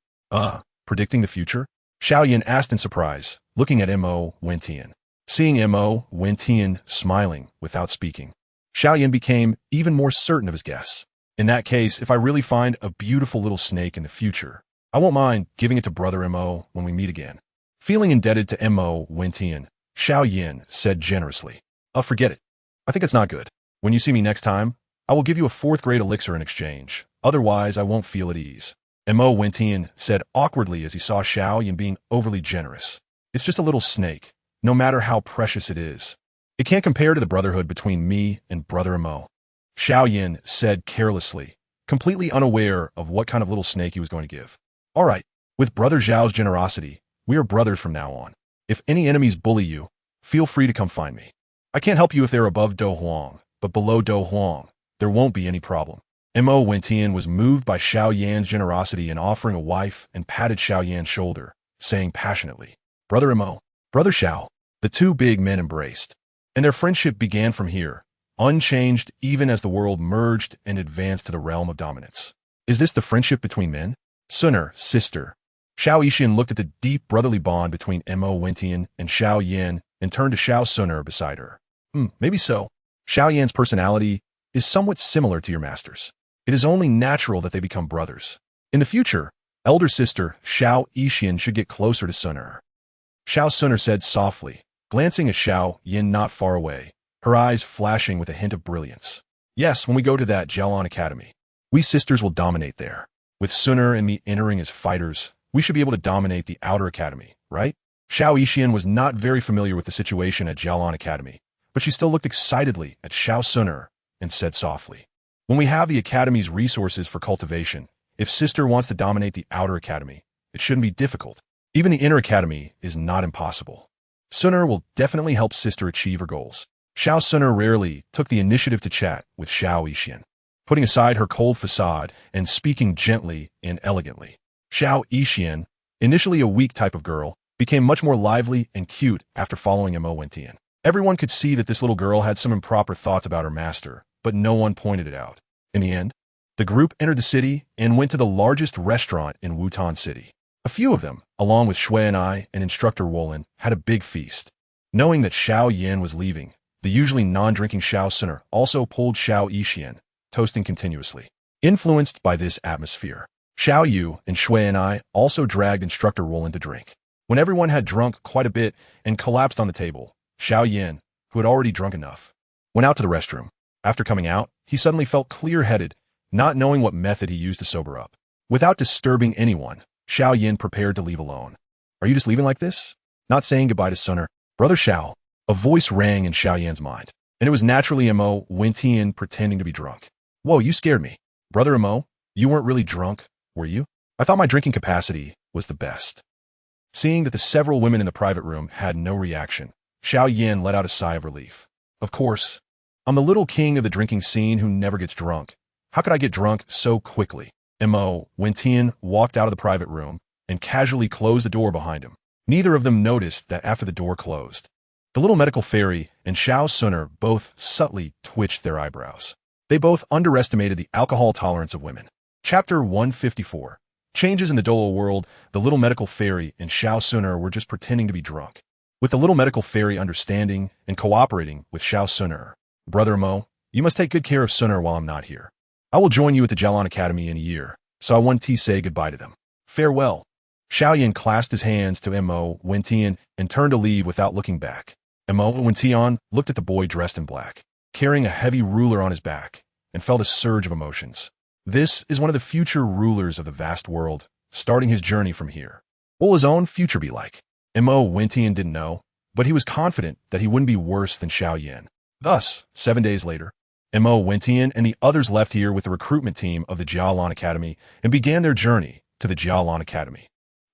Predicting the future? Xiao Yin asked in surprise, looking at Mo Wentian. Seeing Mo Wentian smiling without speaking, Xiao Yin became even more certain of his guess. In that case, if I really find a beautiful little snake in the future, I won't mind giving it to Brother Mo when we meet again. Feeling indebted to Mo Wentian, Xiao Yin said generously. Forget it. I think it's not good. When you see me next time, I will give you a 4th grade elixir in exchange. Otherwise, I won't feel at ease. Mo Wentian said awkwardly as he saw Xiao Yin being overly generous. It's just a little snake, no matter how precious it is. It can't compare to the brotherhood between me and Brother Mo. Xiao Yin said carelessly, completely unaware of what kind of little snake he was going to give. All right, with Brother Zhao's generosity, we are brothers from now on. If any enemies bully you, feel free to come find me. I can't help you if they're above Do Huang, but below Do Huang, there won't be any problem. Mo Wentian was moved by Xiao Yan's generosity in offering a wife and patted Xiao Yan's shoulder, saying passionately, Brother Mo, Brother Xiao. The two big men embraced, and their friendship began from here, unchanged even as the world merged and advanced to the realm of dominance. Is this the friendship between men? Sooner, sister. Xiao Yixin looked at the deep brotherly bond between Mo Wentian and Xiao Yan and turned to Xiao Suner beside her. Maybe so. Xiao Yan's personality is somewhat similar to your master's. It is only natural that they become brothers. In the future, elder sister Xiao Yixin should get closer to Suner. Xiao Suner said softly, glancing at Xiao Yin not far away, her eyes flashing with a hint of brilliance. Yes, when we go to that Jialan Academy, we sisters will dominate there. With Suner and me entering as fighters, we should be able to dominate the outer academy, right? Xiao Yixin was not very familiar with the situation at Jialan Academy, but she still looked excitedly at Xiao Suner and said softly, when we have the academy's resources for cultivation, if sister wants to dominate the outer academy, it shouldn't be difficult. Even the inner academy is not impossible. Suner will definitely help sister achieve her goals. Xiao Suner rarely took the initiative to chat with Xiao Yixin, putting aside her cold facade and speaking gently and elegantly. Xiao Yixin, initially a weak type of girl, became much more lively and cute after following Mo Wentian. Everyone could see that this little girl had some improper thoughts about her master, but no one pointed it out. In the end, the group entered the city and went to the largest restaurant in Wutan City. A few of them, along with Shui and I and instructor Wolin, had a big feast. Knowing that Xiao Yan was leaving, the usually non-drinking Xiao Suner also pulled Xiao Yixin, toasting continuously. Influenced by this atmosphere, Xiao Yu and Shui and I also dragged instructor Wolin to drink. When everyone had drunk quite a bit and collapsed on the table, Xiao Yan, who had already drunk enough, went out to the restroom. After coming out, he suddenly felt clear-headed, not knowing what method he used to sober up. Without disturbing anyone, Xiao Yin prepared to leave alone. Are you just leaving like this? Not saying goodbye to Suner? Brother Xiao. A voice rang in Xiao Yan's mind, and it was naturally Mo Wentian pretending to be drunk. Whoa, you scared me. Brother Mo, you weren't really drunk, were you? I thought my drinking capacity was the best. Seeing that the several women in the private room had no reaction, Xiao Yin let out a sigh of relief. Of course, I'm the little king of the drinking scene who never gets drunk. How could I get drunk so quickly? Mo Wentian walked out of the private room and casually closed the door behind him. Neither of them noticed that after the door closed, the little medical fairy and Xiao Suner both subtly twitched their eyebrows. They both underestimated the alcohol tolerance of women. Chapter 154. Changes in the Douluo world. The little medical fairy and Xiao Suner were just pretending to be drunk. With the little medical fairy understanding and cooperating with Xiao Suner, Brother Mo, you must take good care of Suner while I'm not here. I will join you at the Jialan Academy in a year, so I want to say goodbye to them. Farewell. Xiao Yin clasped his hands to Mo Wentian and turned to leave without looking back. Mo Wentian looked at the boy dressed in black, carrying a heavy ruler on his back, and felt a surge of emotions. This is one of the future rulers of the vast world, starting his journey from here. What will his own future be like? Mo Wentian didn't know, but he was confident that he wouldn't be worse than Xiao Yin. Thus, 7 days later, Mo Wentian and the others left here with the recruitment team of the Jialan Academy and began their journey to the Jialan Academy.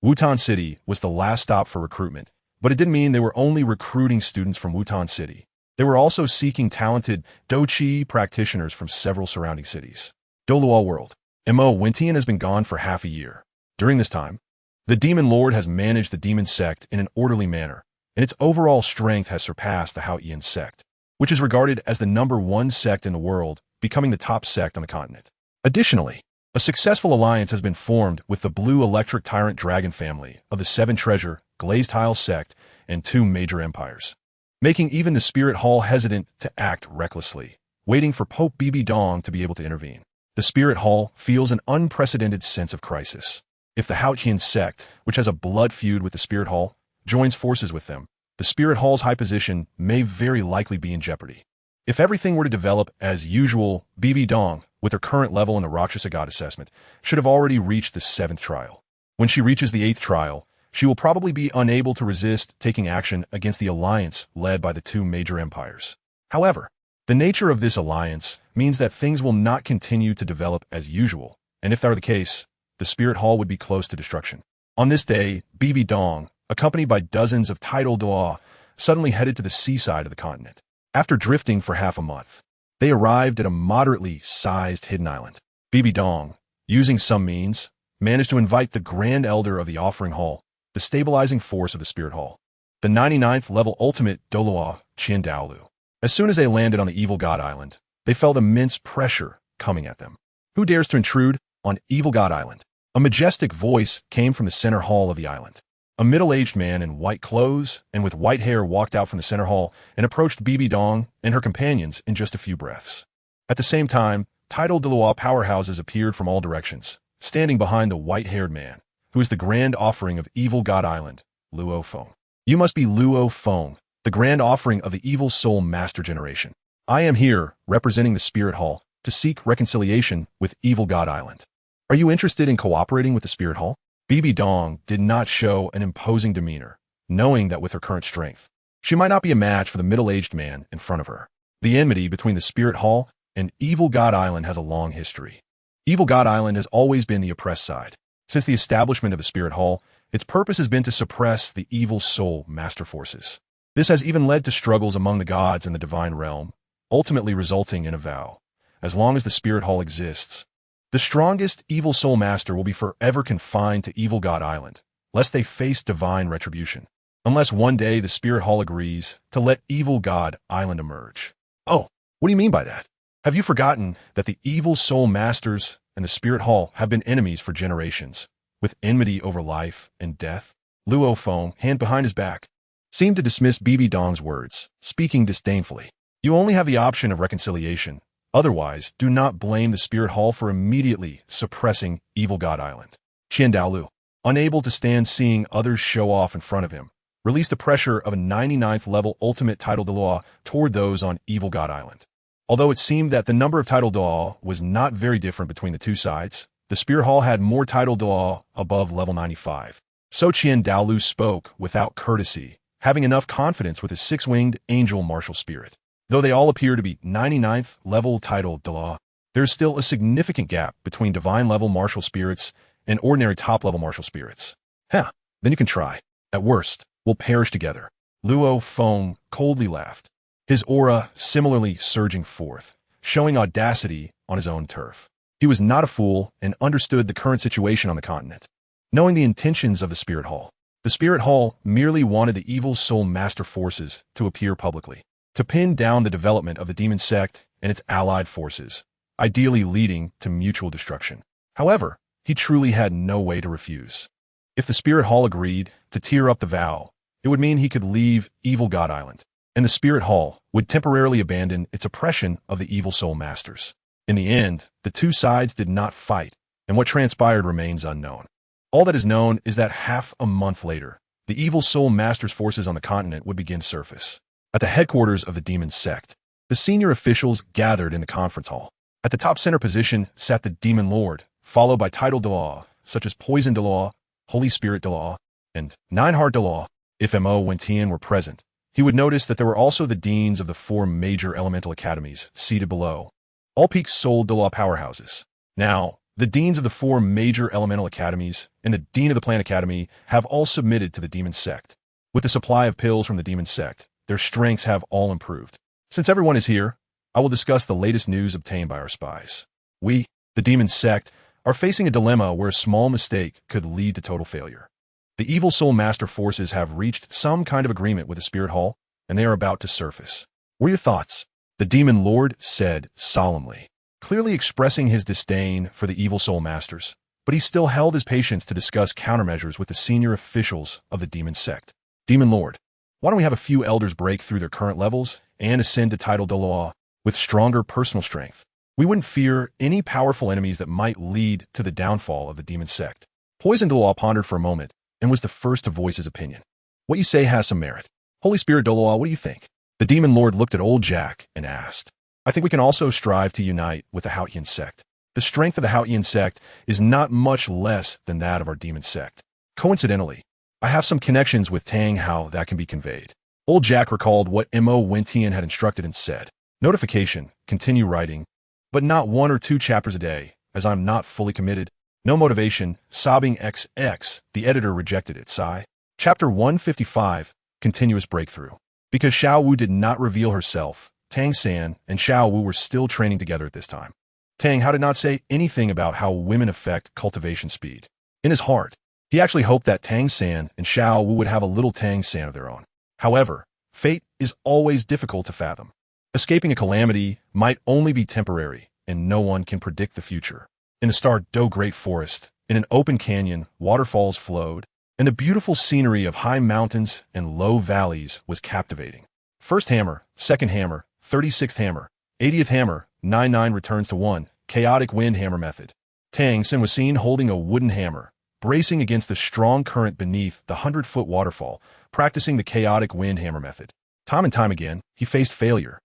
Wutan City was the last stop for recruitment, but it didn't mean they were only recruiting students from Wutan City. They were also seeking talented Douqi practitioners from several surrounding cities. Douluo world. Mo Wentian has been gone for half a year. During this time, the Demon Lord has managed the demon sect in an orderly manner, and its overall strength has surpassed the Haotian sect, which is regarded as the #1 sect in the world, becoming the top sect on the continent. Additionally, a successful alliance has been formed with the Blue Electric Tyrant Dragon family of the Seven Treasure, Glazed Tile sect, and 2 major empires, making even the Spirit Hall hesitant to act recklessly, waiting for Pope Bibi Dong to be able to intervene. The Spirit Hall feels an unprecedented sense of crisis. If the Haotian sect, which has a blood feud with the Spirit Hall, joins forces with them, the Spirit Hall's high position may very likely be in jeopardy. If everything were to develop as usual, Bibi Dong, with her current level in the Rakshasa God assessment, should have already reached the 7th trial. When she reaches the 8th trial, she will probably be unable to resist taking action against the alliance led by the 2 major empires. However, the nature of this alliance means that things will not continue to develop as usual, and if that were the case, the Spirit Hall would be close to destruction. On this day, Bibi Dong, accompanied by dozens of titled Douluo, suddenly headed to the seaside of the continent. After drifting for half a month, they arrived at a moderately sized hidden island. Bibi Dong, using some means, managed to invite the Grand Elder of the Offering Hall, the stabilizing force of the Spirit Hall, the 99th level ultimate Douluo, Douluo. As soon as they landed on the Evil God Island, they felt immense pressure coming at them. Who dares to intrude on Evil God Island? A majestic voice came from the center hall of the island. A middle-aged man in white clothes and with white hair walked out from the center hall and approached Bibi Dong and her companions in just a few breaths. At the same time, titled Douluo powerhouses appeared from all directions, standing behind the white-haired man, who is the grand offering of Evil God Island, Luo Feng. You must be Luo Feng, the grand offering of the Evil Soul Master generation. I am here, representing the Spirit Hall, to seek reconciliation with Evil God Island. Are you interested in cooperating with the Spirit Hall? Bibi Dong did not show an imposing demeanor, knowing that with her current strength, she might not be a match for the middle-aged man in front of her. The enmity between the Spirit Hall and Evil God Island has a long history. Evil God Island has always been the oppressed side. Since the establishment of the Spirit Hall, its purpose has been to suppress the Evil Soul Master forces. This has even led to struggles among the gods in the divine realm, ultimately resulting in a vow. As long as the Spirit Hall exists, the strongest Evil Soul Master will be forever confined to Evil God Island, lest they face divine retribution. Unless one day the Spirit Hall agrees to let Evil God Island emerge. Oh, what do you mean by that? Have you forgotten that the Evil Soul Masters and the Spirit Hall have been enemies for generations, with enmity over life and death? Luo Feng, hand behind his back, seemed to dismiss Bibi Dong's words, speaking disdainfully. You only have the option of reconciliation. Otherwise, do not blame the Spirit Hall for immediately suppressing Evil God Island. Douluo, unable to stand seeing others show off in front of him, released the pressure of a 99th level ultimate title Douluo toward those on Evil God Island. Although it seemed that the number of title Douluo was not very different between the two sides, the Spirit Hall had more title Douluo above level 95. So Douluo spoke without courtesy, having enough confidence with his 6-winged angel martial spirit. Though they all appear to be 99th level title Douluo, there is still a significant gap between divine level martial spirits and ordinary top level martial spirits. Then you can try. At worst, we'll perish together. Luo Feng coldly laughed, his aura similarly surging forth, showing audacity on his own turf. He was not a fool and understood the current situation on the continent. Knowing the intentions of the Spirit Hall, the Spirit Hall merely wanted the Evil Soul Master forces to appear publicly, to pin down the development of the demon sect and its allied forces, ideally leading to mutual destruction. However, he truly had no way to refuse. If the Spirit Hall agreed to tear up the vow, it would mean he could leave Evil God Island, and the Spirit Hall would temporarily abandon its oppression of the Evil Soul Masters. In the end, the two sides did not fight, and what transpired remains unknown. All that is known is that half a month later, the Evil Soul Masters' forces on the continent would begin to surface. At the headquarters of the demon sect, the senior officials gathered in the conference hall. At the top center position sat the Demon Lord, followed by title Douluo, such as Poison Douluo, Holy Spirit Douluo, and Nine-Heart Douluo. If Mo Wentian were present, he would notice that there were also the deans of the 4 major elemental academies seated below, all peak soul Douluo powerhouses. Now, the deans of the 4 major elemental academies and the dean of the Plant Academy have all submitted to the demon sect. With the supply of pills from the demon sect, their strengths have all improved. Since everyone is here, I will discuss the latest news obtained by our spies. We, the demon sect, are facing a dilemma where a small mistake could lead to total failure. The Evil Soul Master forces have reached some kind of agreement with the Spirit Hall, and they are about to surface. What are your thoughts? The Demon Lord said solemnly, clearly expressing his disdain for the Evil Soul Masters, but he still held his patience to discuss countermeasures with the senior officials of the demon sect. Demon Lord, why don't we have a few elders break through their current levels and ascend to title Douluo with stronger personal strength? We wouldn't fear any powerful enemies that might lead to the downfall of the demon sect. Poison Douluo pondered for a moment and was the first to voice his opinion. What you say has some merit. Holy Spirit Douluo, what do you think? The demon lord looked at old Jack and asked. I think we can also strive to unite with the Haotian sect. The strength of the Haotian sect is not much less than that of our demon sect. Coincidentally, I have some connections with Tang how that can be conveyed. Old Jack recalled what Mo Wentian had instructed and said. Notification, continue writing, but not 1 or 2 chapters a day, as I'm not fully committed. No motivation, sobbing XX, the editor rejected it, sigh. Chapter 155, continuous breakthrough. Because Xiao Wu did not reveal herself, Tang San and Xiao Wu were still training together at this time. Tang Hao did not say anything about how women affect cultivation speed. In his heart, he actually hoped that Tang San and Xiao Wu would have a little Tang San of their own. However, fate is always difficult to fathom. Escaping a calamity might only be temporary, and no one can predict the future. In the Douluo Great Forest, in an open canyon, waterfalls flowed, and the beautiful scenery of high mountains and low valleys was captivating. First hammer, second hammer, 36th hammer, 80th hammer, 99 returns to 1, chaotic wind hammer method. Tang San was seen holding a wooden hammer, bracing against the strong current beneath the 100-foot waterfall, practicing the chaotic wind hammer method. Time and time again, he faced failure,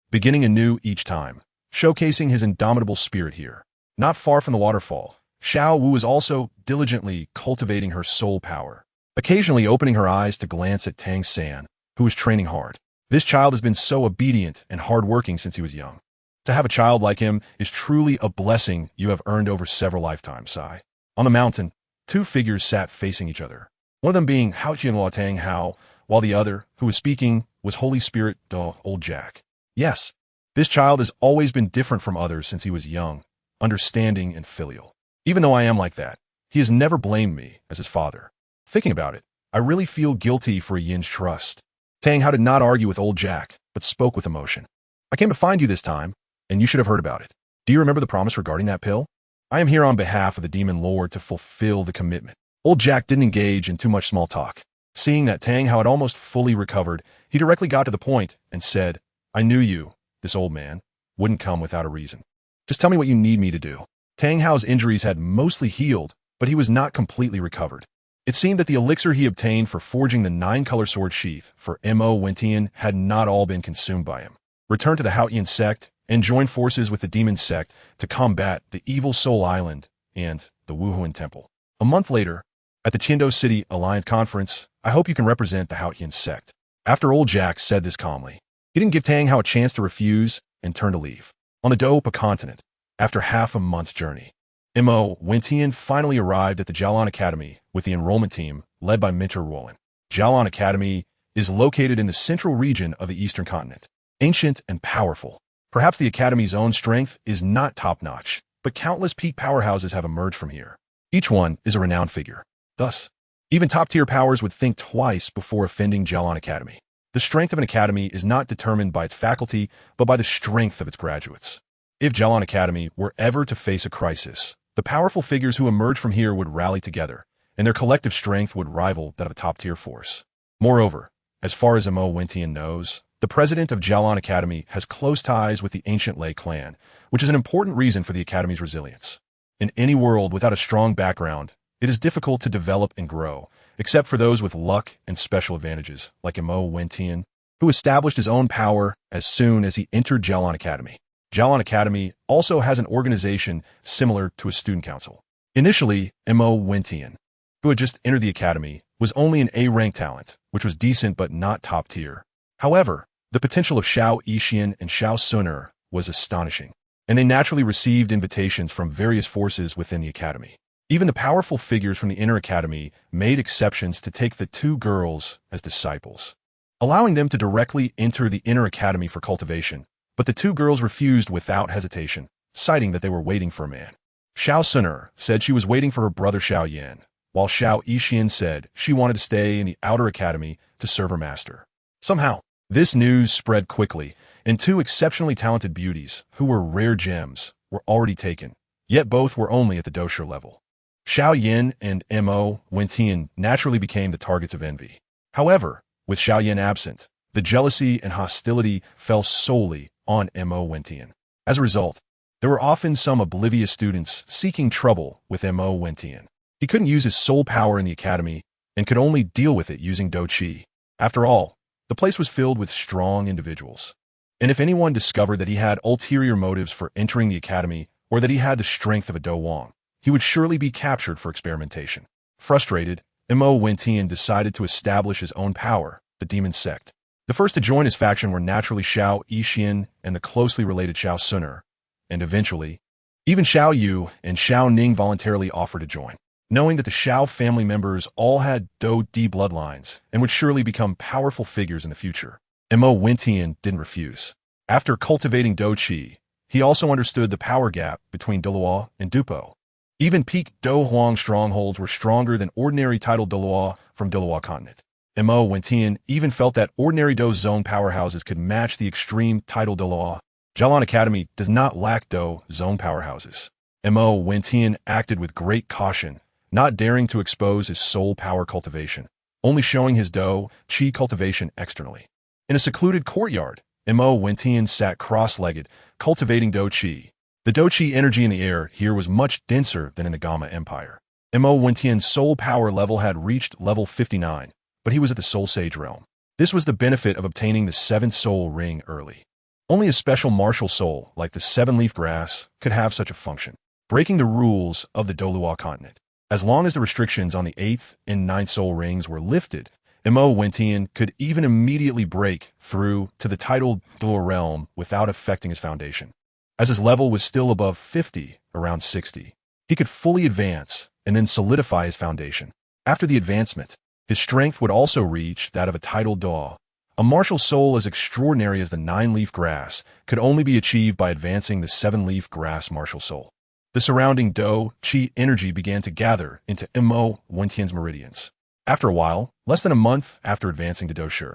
beginning anew each time, showcasing his indomitable spirit here. Not far from the waterfall, Xiao Wu was also diligently cultivating her soul power, occasionally opening her eyes to glance at Tang San, who was training hard. This child has been so obedient and hardworking since he was young. To have a child like him is truly a blessing you have earned over several lifetimes, sigh. On the mountain, 2 figures sat facing each other, one of them being Haotian Tang Hao, while the other, who was speaking, was Holy Spirit Old Jack. Yes, this child has always been different from others since he was young, understanding and filial. Even though I am like that, he has never blamed me as his father. Thinking about it, I really feel guilty for Yin's trust. Tang Hao did not argue with old Jack, but spoke with emotion. I came to find you this time, and you should have heard about it. Do you remember the promise regarding that pill? I am here on behalf of the Demon Lord to fulfill the commitment. Old Jack didn't engage in too much small talk. Seeing that Tang Hao had almost fully recovered, he directly got to the point and said, I knew you, this old man, wouldn't come without a reason. Just tell me what you need me to do. Tang Hao's injuries had mostly healed, but he was not completely recovered. It seemed that the elixir he obtained for forging the 9-color sword sheath for Mo Wentian had not all been consumed by him. Return to the Haotian sect and join forces with the demon sect to combat the Evil Soul Island and the Wuhuan Temple. A month later, at the Tiando City Alliance Conference, I hope you can represent the Haotian sect. After old Jack said this calmly, he didn't give Tang Hao a chance to refuse and turn to leave. On the Douluo continent, after half a month's journey, Mo Wentian finally arrived at the Jialan Academy with the enrollment team led by Mentor Roland. Jialan Academy is located in the central region of the eastern continent. Ancient and powerful. Perhaps the Academy's own strength is not top-notch, but countless peak powerhouses have emerged from here. Each one is a renowned figure. Thus, even top-tier powers would think twice before offending Jialan Academy. The strength of an academy is not determined by its faculty, but by the strength of its graduates. If Jialan Academy were ever to face a crisis, the powerful figures who emerge from here would rally together, and their collective strength would rival that of a top-tier force. Moreover, as far as Mo Wentian knows, the president of Jialan Academy has close ties with the ancient Lei clan, which is an important reason for the Academy's resilience. In any world without a strong background, it is difficult to develop and grow, except for those with luck and special advantages, like Mo Wentian, who established his own power as soon as he entered Jialan Academy. Jialan Academy also has an organization similar to a student council. Initially, Mo Wentian, who had just entered the academy, was only an A-rank talent, which was decent but not top tier. However, the potential of Xiao Yixian and Xiao Suner was astonishing, and they naturally received invitations from various forces within the academy. Even the powerful figures from the inner academy made exceptions to take the 2 girls as disciples, allowing them to directly enter the inner academy for cultivation. But the 2 girls refused without hesitation, citing that they were waiting for a man. Xiao Suner said she was waiting for her brother Xiao Yan, while Xiao Yixian said she wanted to stay in the outer academy to serve her master. Somehow, this news spread quickly, and 2 exceptionally talented beauties, who were rare gems, were already taken, yet both were only at the Douluo level. Xiao Yan and Mo Wentian naturally became the targets of envy. However, with Xiao Yan absent, the jealousy and hostility fell solely on Mo Wentian. As a result, there were often some oblivious students seeking trouble with Mo Wentian. He couldn't use his soul power in the academy and could only deal with it using Do Chi. After all, the place was filled with strong individuals. And if anyone discovered that he had ulterior motives for entering the academy or that he had the strength of a Do Wang, he would surely be captured for experimentation. Frustrated, Mo Wentian decided to establish his own power, the Demon Sect. The first to join his faction were naturally Xiao Yixian and the closely related Xiao Suner, and eventually, even Xiao Yu and Xiao Ning voluntarily offered to join, knowing that the Xiao family members all had Do Di bloodlines and would surely become powerful figures in the future. Mo Wentian didn't refuse. After cultivating Do Chi, he also understood the power gap between Douluo and Dupo. Even peak Do Huang strongholds were stronger than ordinary titled Douluo from Douluo continent. Mo Wentian even felt that ordinary Do zone powerhouses could match the extreme titled Douluo. Jialan Academy does not lack Do zone powerhouses. Mo Wentian acted with great caution, not daring to expose his soul power cultivation, only showing his Do Chi cultivation externally. In a secluded courtyard, Mo Wentian sat cross-legged, cultivating Do Chi. The Do Chi energy in the air here was much denser than in the Gamma Empire. Mo Wentian's soul power level had reached level 59, but he was at the Soul Sage realm. This was the benefit of obtaining the 7th soul ring early. Only a special martial soul, like the 7-leaf grass, could have such a function, breaking the rules of the Douluo continent. As long as the restrictions on the 8th and 9th soul rings were lifted, Mo Wentian could even immediately break through to the titled Douluo realm without affecting his foundation. As his level was still above 50, around 60, he could fully advance and then solidify his foundation. After the advancement, his strength would also reach that of a titled Douluo. A martial soul as extraordinary as the 9-leaf grass could only be achieved by advancing the 7-leaf grass martial soul. The surrounding Do Chi energy began to gather into Mo Wentian's meridians. After a while, less than a month after advancing to Do Shi,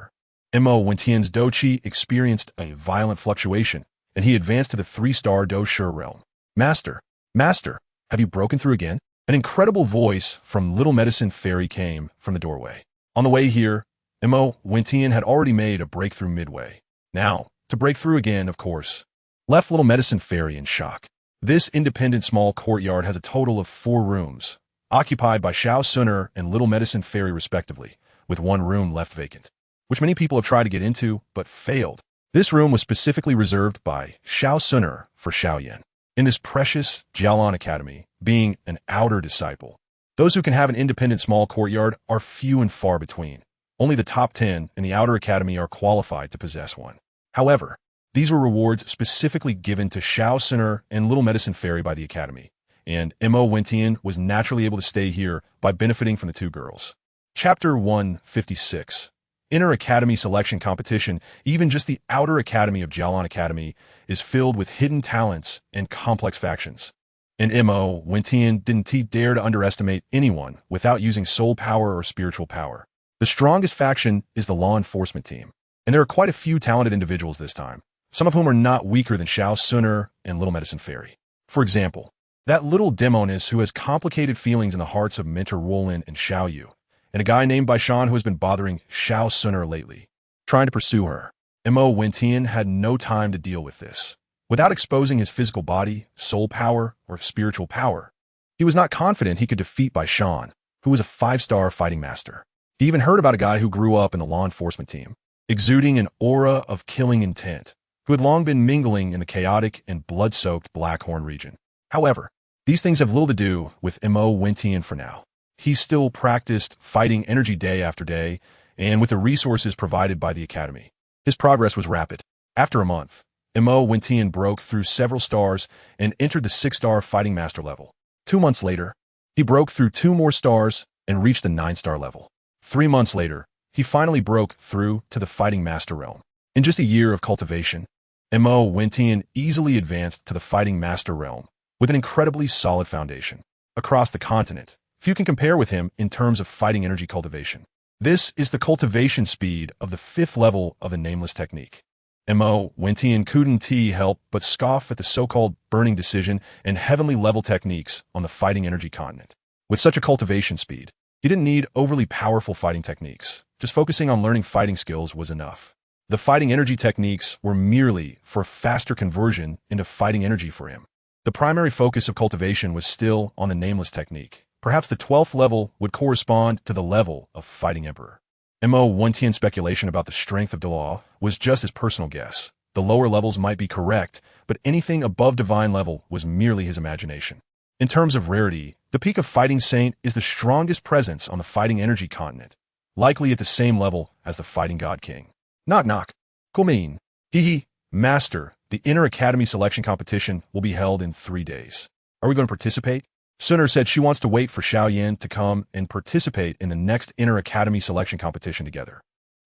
Mo Wentian's Do Chi experienced a violent fluctuation, and he advanced to the 3-star Do Shi realm. Master, have you broken through again? An incredible voice from Little Medicine Fairy came from the doorway. On the way here, Mo Wentian had already made a breakthrough midway. Now, to break through again, of course, left Little Medicine Fairy in shock. This independent small courtyard has a total of 4 rooms, occupied by Xiao Suner and Little Medicine Fairy respectively, with 1 room left vacant, which many people have tried to get into, but failed. This room was specifically reserved by Xiao Suner for Xiao Yan. In this precious Jialan Academy, being an outer disciple, those who can have an independent small courtyard are few and far between. Only the top 10 in the outer academy are qualified to possess one. However, these were rewards specifically given to Xiao Suner and Little Medicine Fairy by the academy, and Mo Wentian was naturally able to stay here by benefiting from the 2 girls. Chapter 156. Inner Academy Selection Competition. Even just the outer academy of Jialan Academy is filled with hidden talents and complex factions. And Mo Wentian didn't dare to underestimate anyone without using soul power or spiritual power. The strongest faction is the law enforcement team, and there are quite a few talented individuals this time, some of whom are not weaker than Xiao Suner and Little Medicine Fairy. For example, that little demoness who has complicated feelings in the hearts of Mentor Wolin and Xiao Yu, and a guy named Baishan who has been bothering Xiao Suner lately, trying to pursue her. Mo Wentian had no time to deal with this. Without exposing his physical body, soul power, or spiritual power, he was not confident he could defeat Baishan, who was a 5-star fighting master. He even heard about a guy who grew up in the law enforcement team, exuding an aura of killing intent, who had long been mingling in the chaotic and blood-soaked Blackhorn region. However, these things have little to do with Mo Wentian for now. He still practiced fighting energy day after day, and with the resources provided by the academy, his progress was rapid. After a month, Mo Wentian broke through several stars and entered the 6-star fighting master level. 2 months later, he broke through 2 more stars and reached the 9-star level. 3 months later, he finally broke through to the fighting master realm. In just a year of cultivation, Mo Wentian easily advanced to the fighting master realm with an incredibly solid foundation. Across the continent, few can compare with him in terms of fighting energy cultivation. This is the cultivation speed of the 5th level of the nameless technique. Mo Wentian couldn't help but scoff at the so-called burning decision and heavenly level techniques on the fighting energy continent. With such a cultivation speed, he didn't need overly powerful fighting techniques. Just focusing on learning fighting skills was enough. The fighting energy techniques were merely for a faster conversion into fighting energy for him. The primary focus of cultivation was still on the nameless technique, Perhaps the 12th level would correspond to the level of Fighting Emperor. Mo110's speculation about the strength of Douluo was just his personal guess. The lower levels might be correct, but anything above divine level was merely his imagination. In terms of rarity, the peak of Fighting Saint is the strongest presence on the Fighting Energy continent, likely at the same level as the Fighting God King. Knock knock. Kumin. Hee. Master, the Inner Academy selection competition will be held in 3 days. Are we going to participate? Suner said she wants to wait for Xiaoyan to come and participate in the next Inner Academy selection competition together.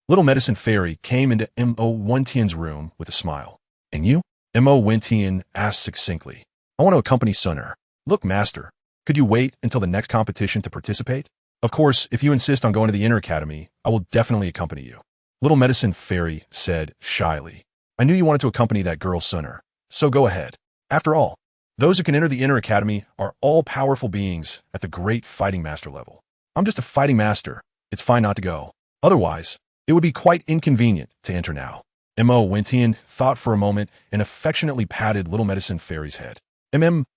Little Medicine Fairy came into Mo110's room with a smile. And you? Mo110 asked succinctly. I want to accompany Suner. Look, Master, could you wait until the next competition to participate? Of course, if you insist on going to the Inner Academy, I will definitely accompany you. Little Medicine Fairy said shyly. I knew you wanted to accompany that girl Suner, so go ahead. After all, those who can enter the Inner Academy are all powerful beings at the great Fighting Master level. I'm just a Fighting Master. It's fine not to go. Otherwise, it would be quite inconvenient to enter now. Mo110 thought for a moment and affectionately patted Little Medicine Fairy's head.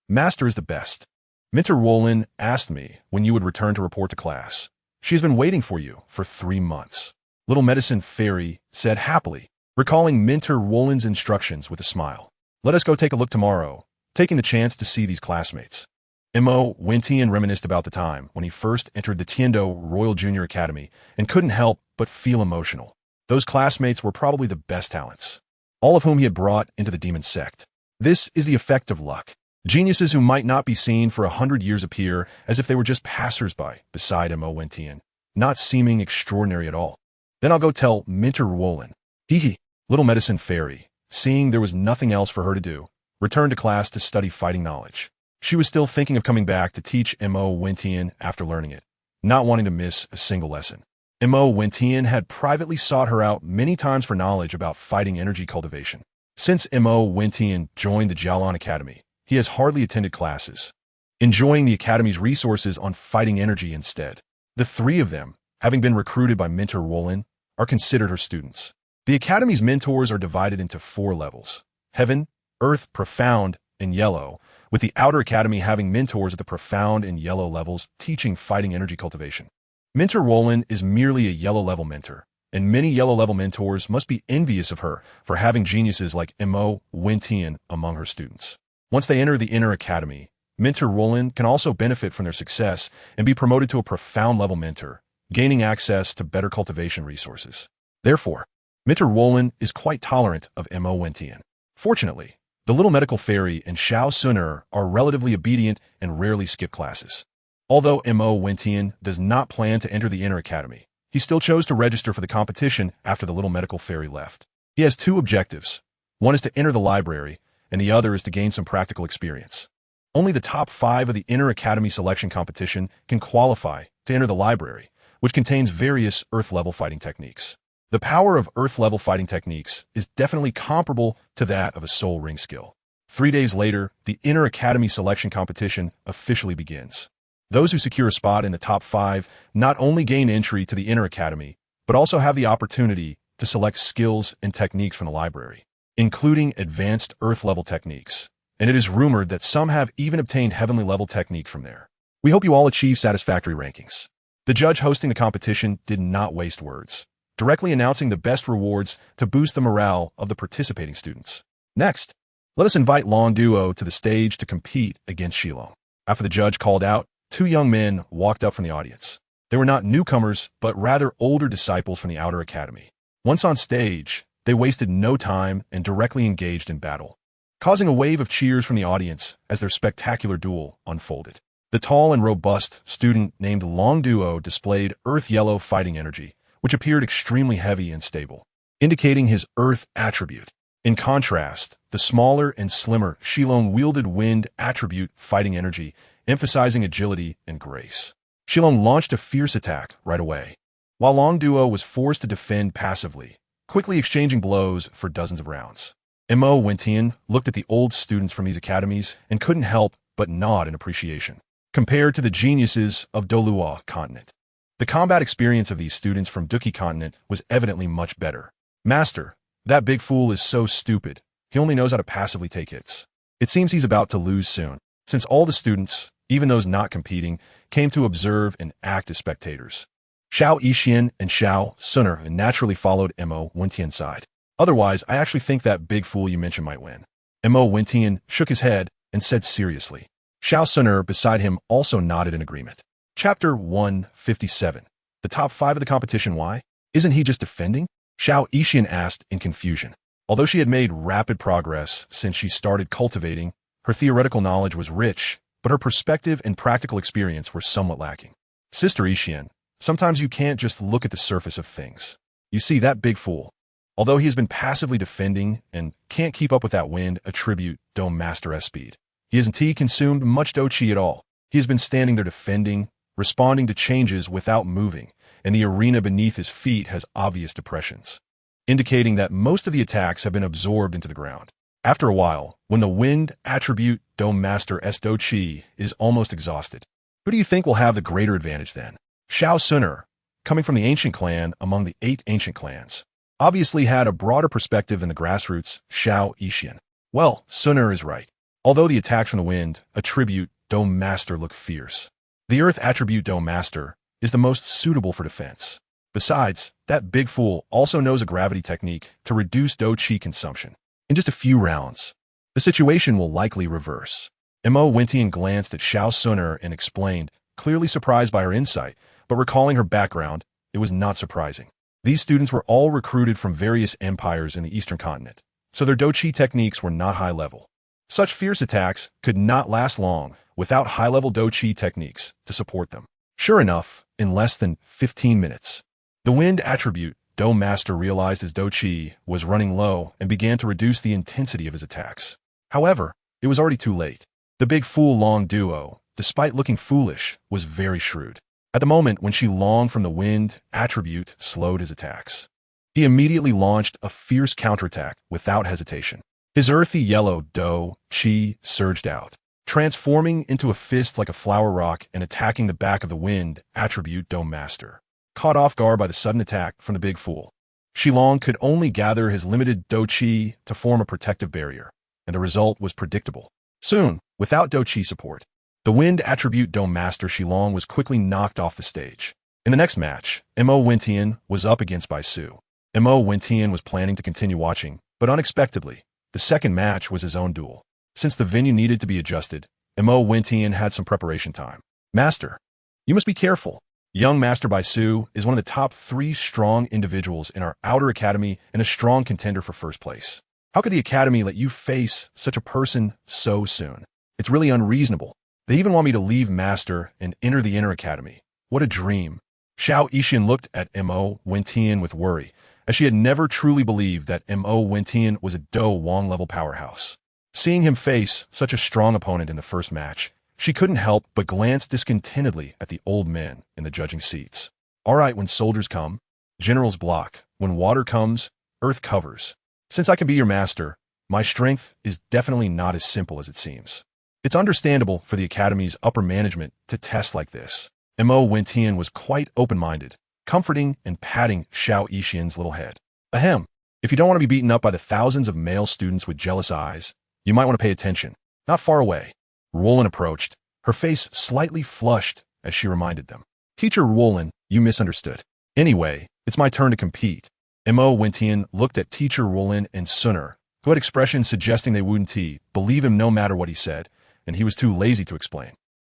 Master is the best. Minter Wolin asked me when you would return to report to class. She has been waiting for you for 3 months. Little Medicine Fairy said happily, recalling Minter Wolin's instructions with a smile. Let us go take a look tomorrow, taking the chance to see these classmates. Mo110 reminisced about the time when he first entered the Tiando Royal Junior Academy and couldn't help but feel emotional. Those classmates were probably the best talents, all of whom he had brought into the demon sect. This is the effect of luck. Geniuses who might not be seen for 100 years appear as if they were just passers-by beside Mo110, not seeming extraordinary at all. Then I'll go tell Minter Wolin. Hee. Little Medicine Fairy, seeing there was nothing else for her to do, returned to class to study fighting knowledge. She was still thinking of coming back to teach Mo110 after learning it, not wanting to miss a single lesson. Mo110 had privately sought her out many times for knowledge about fighting energy cultivation. Since Mo110 joined the Jialan Academy, he has hardly attended classes, enjoying the Academy's resources on fighting energy instead. The 3 of them, having been recruited by Minter Wolin, are considered her students. The Academy's mentors are divided into 4 levels: Heaven, Earth, Profound, and Yellow, with the Outer Academy having mentors at the Profound and Yellow levels teaching fighting energy cultivation. Minter Wolin is merely a Yellow-level mentor, and many Yellow-level mentors must be envious of her for having geniuses like Mo110 among her students. Once they enter the Inner Academy, Minter Wolin can also benefit from their success and be promoted to a Profound-level mentor, gaining access to better cultivation resources. Therefore, Minter Wolin is quite tolerant of Mo110. Fortunately, the Little Medical Fairy and Xiao Suner are relatively obedient and rarely skip classes. Although Mo110 does not plan to enter the Inner Academy, he still chose to register for the competition after the Little Medical Fairy left. He has 2 objectives. One is to enter the library, and the other is to gain some practical experience. Only the top 5 of the Inner Academy selection competition can qualify to enter the library, which contains various Earth-level fighting techniques. The power of Earth-level fighting techniques is definitely comparable to that of a Soul Ring skill. 3 days later, the Inner Academy selection competition officially begins. Those who secure a spot in the top 5 not only gain entry to the Inner Academy, but also have the opportunity to select skills and techniques from the library, including advanced Earth-level techniques. And it is rumored that some have even obtained heavenly-level technique from there. We hope you all achieve satisfactory rankings. The judge hosting the competition did not waste words, directly announcing the best rewards to boost the morale of the participating students. Next, let us invite Long Duo to the stage to compete against Shilong. After the judge called out, 2 young men walked up from the audience. They were not newcomers, but rather older disciples from the Outer Academy. Once on stage, they wasted no time and directly engaged in battle, causing a wave of cheers from the audience as their spectacular duel unfolded. The tall and robust student named Long Duo displayed Earth Yellow fighting energy, which appeared extremely heavy and stable, indicating his Earth attribute. In contrast, the smaller and slimmer Shilong wielded Wind attribute fighting energy, emphasizing agility and grace. Shilong launched a fierce attack right away, while Long Duo was forced to defend passively, quickly exchanging blows for dozens of rounds. Mo110 looked at the old students from these academies and couldn't help but nod in appreciation. Compared to the geniuses of Douluo continent, the combat experience of these students from Duki continent was evidently much better. Master, that big fool is so stupid. He only knows how to passively take hits. It seems he's about to lose soon. Since all the students, Even those not competing came to observe and act as spectators. Xiao Yixian and Xiao Suner naturally followed Mo Wentian's side. Otherwise, I actually think that big fool you mentioned might win. Mo Wentian shook his head and said seriously. Xiao Suner beside him also nodded in agreement. Chapter 157. The top 5 of the competition, why? Isn't he just defending? Xiao Yixian asked in confusion. Although she had made rapid progress since she started cultivating, her theoretical knowledge was rich, but her perspective and practical experience were somewhat lacking. Sister Yixian, sometimes you can't just look at the surface of things. You see, that big fool, although he has been passively defending and can't keep up with that wind, attribute Dome Master S speed. He hasn't consumed much Do Chi at all. He has been standing there defending, responding to changes without moving, and the arena beneath his feet has obvious depressions, indicating that most of the attacks have been absorbed into the ground. After a while, when the wind attribute Dome Master S Do Chi is almost exhausted, who do you think will have the greater advantage then? Xiao Suner, coming from the ancient clan among the 8 ancient clans, obviously had a broader perspective than the grassroots Xiao Yixian. Well, Suner is right. Although the attacks from the wind attribute Dome Master look fierce, the earth attribute Dome Master is the most suitable for defense. Besides, that big fool also knows a gravity technique to reduce Do Chi consumption. In just a few rounds, the situation will likely reverse. Mo Wentian glanced at Xiao Suner and explained, clearly surprised by her insight, but recalling her background, it was not surprising. These students were all recruited from various empires in the eastern continent, so their Do Chi techniques were not high level. Such fierce attacks could not last long without high-level Do Chi techniques to support them. Sure enough, in less than 15 minutes, the wind attribute Dome Master realized his Do Chi was running low and began to reduce the intensity of his attacks. However, it was already too late. The big fool Long Duo, despite looking foolish, was very shrewd. At the moment when she longed from the wind attribute slowed his attacks, he immediately launched a fierce counterattack without hesitation. His earthy yellow Do Chi surged out, transforming into a fist like a flower rock and attacking the back of the wind attribute Dome Master. Caught off guard by the sudden attack from the big fool, Shilong could only gather his limited Do Chi to form a protective barrier, and the result was predictable. Soon, without Do Chi support, the wind attribute Dome Master Shilong was quickly knocked off the stage. In the next match, Mo Wentian was up against Bai Su. Mo Wentian was planning to continue watching, but unexpectedly, the second match was his own duel. Since the venue needed to be adjusted, Mo Wentian had some preparation time. Master, you must be careful. Young Master Bai Su is one of the top 3 strong individuals in our outer academy and a strong contender for first place. How could the academy let you face such a person so soon? It's really unreasonable. They even want me to leave Master and enter the inner academy. What a dream. Xiao Yixian looked at Mo Wentian with worry, as she had never truly believed that Mo Wentian was a Do Wong-level powerhouse. Seeing him face such a strong opponent in the first match, she couldn't help but glance discontentedly at the old men in the judging seats. All right, when soldiers come, generals block. When water comes, earth covers. Since I can be your master, my strength is definitely not as simple as it seems. It's understandable for the academy's upper management to test like this. Mo Wentian was quite open-minded, comforting and patting Xiao Yixian's little head. Ahem, if you don't want to be beaten up by the thousands of male students with jealous eyes, you might want to pay attention. Not far away. Ruolin approached, her face slightly flushed as she reminded them. Teacher Ruolin, you misunderstood. Anyway, it's my turn to compete. Mo Wentian looked at Teacher Ruolin and Suner, who had expressions suggesting they wouldn't believe him no matter what he said, and he was too lazy to explain.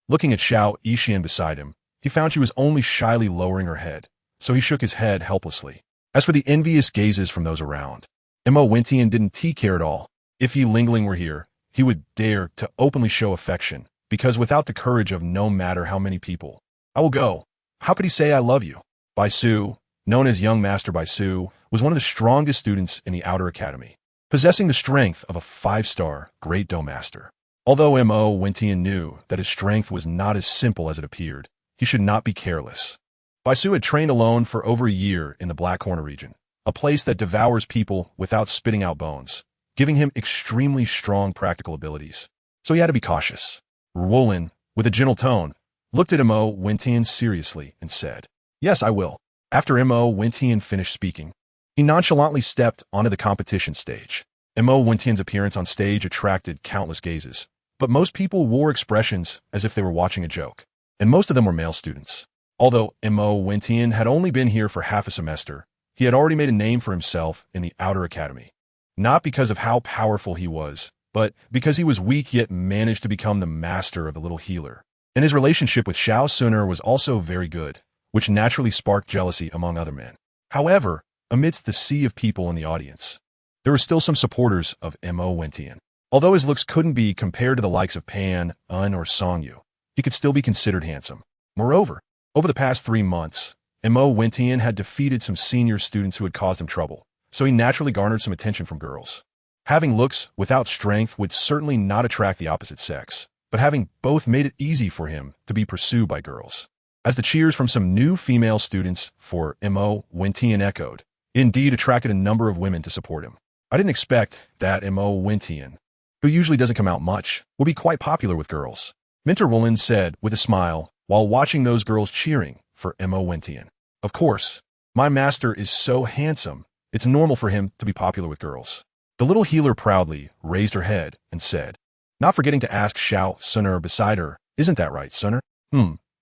Looking at Xiao Yixian beside him, he found she was only shyly lowering her head, so he shook his head helplessly. As for the envious gazes from those around, Mo Wentian didn't care at all. If Yi Lingling were here, he would dare to openly show affection, because without the courage of no matter how many people, I will go. How could he say I love you? Bai Su, known as Young Master Bai Su, was one of the strongest students in the Outer Academy, possessing the strength of a 5-star Great Do Master. Although Mo Wentian knew that his strength was not as simple as it appeared, he should not be careless. Bai Su had trained alone for over a year in the Black Corner region, a place that devours people without spitting out bones, giving him extremely strong practical abilities. So he had to be cautious. Ruolin, with a gentle tone, looked at Mo Wentian seriously and said, "Yes, I will." After Mo Wentian finished speaking, he nonchalantly stepped onto the competition stage. Mo Wentian's appearance on stage attracted countless gazes, but most people wore expressions as if they were watching a joke, and most of them were male students. Although Mo Wentian had only been here for half a semester, he had already made a name for himself in the outer academy. Not because of how powerful he was, but because he was weak yet managed to become the master of the little healer. And his relationship with Xiao Suner was also very good, which naturally sparked jealousy among other men. However, amidst the sea of people in the audience, there were still some supporters of Mo Wentian. Although his looks couldn't be compared to the likes of Pan, Un, or Songyu, he could still be considered handsome. Moreover, over the past 3 months, Mo Wentian had defeated some senior students who had caused him trouble, so he naturally garnered some attention from girls. Having looks without strength would certainly not attract the opposite sex, but having both made it easy for him to be pursued by girls. As the cheers from some new female students for Mo Wentian echoed, it indeed attracted a number of women to support him. I didn't expect that Mo Wentian, who usually doesn't come out much, will be quite popular with girls, Minter Woolen said with a smile while watching those girls cheering for Mo Wentian. Of course, my master is so handsome, it's normal for him to be popular with girls. The little healer proudly raised her head and said, not forgetting to ask Xiao Suner beside her, isn't that right, Suner?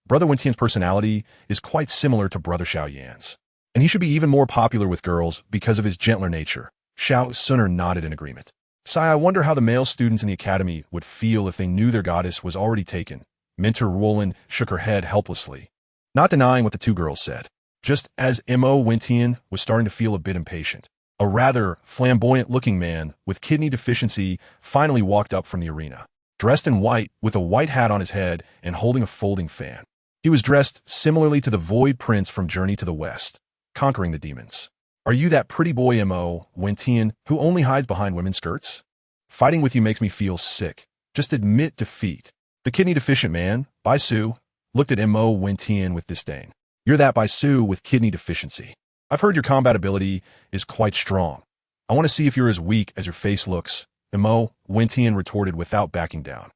Brother Wentian's personality is quite similar to Brother Xiao Yan's, and he should be even more popular with girls because of his gentler nature. Xiao Suner nodded in agreement. Sai, I wonder how the male students in the academy would feel if they knew their goddess was already taken. Minter Woolen shook her head helplessly, not denying what the two girls said. Just as Mo Wentian was starting to feel a bit impatient, a rather flamboyant-looking man with kidney deficiency finally walked up from the arena, dressed in white with a white hat on his head and holding a folding fan. He was dressed similarly to the Void Prince from Journey to the West, conquering the demons. Are you that pretty boy Mo Wentian who only hides behind women's skirts? Fighting with you makes me feel sick. Just admit defeat. The kidney-deficient man, Bai Su, looked at Mo Wentian with disdain. You're that Bai Su with kidney deficiency. I've heard your combat ability is quite strong. I want to see if you're as weak as your face looks, Mo Wentian retorted without backing down.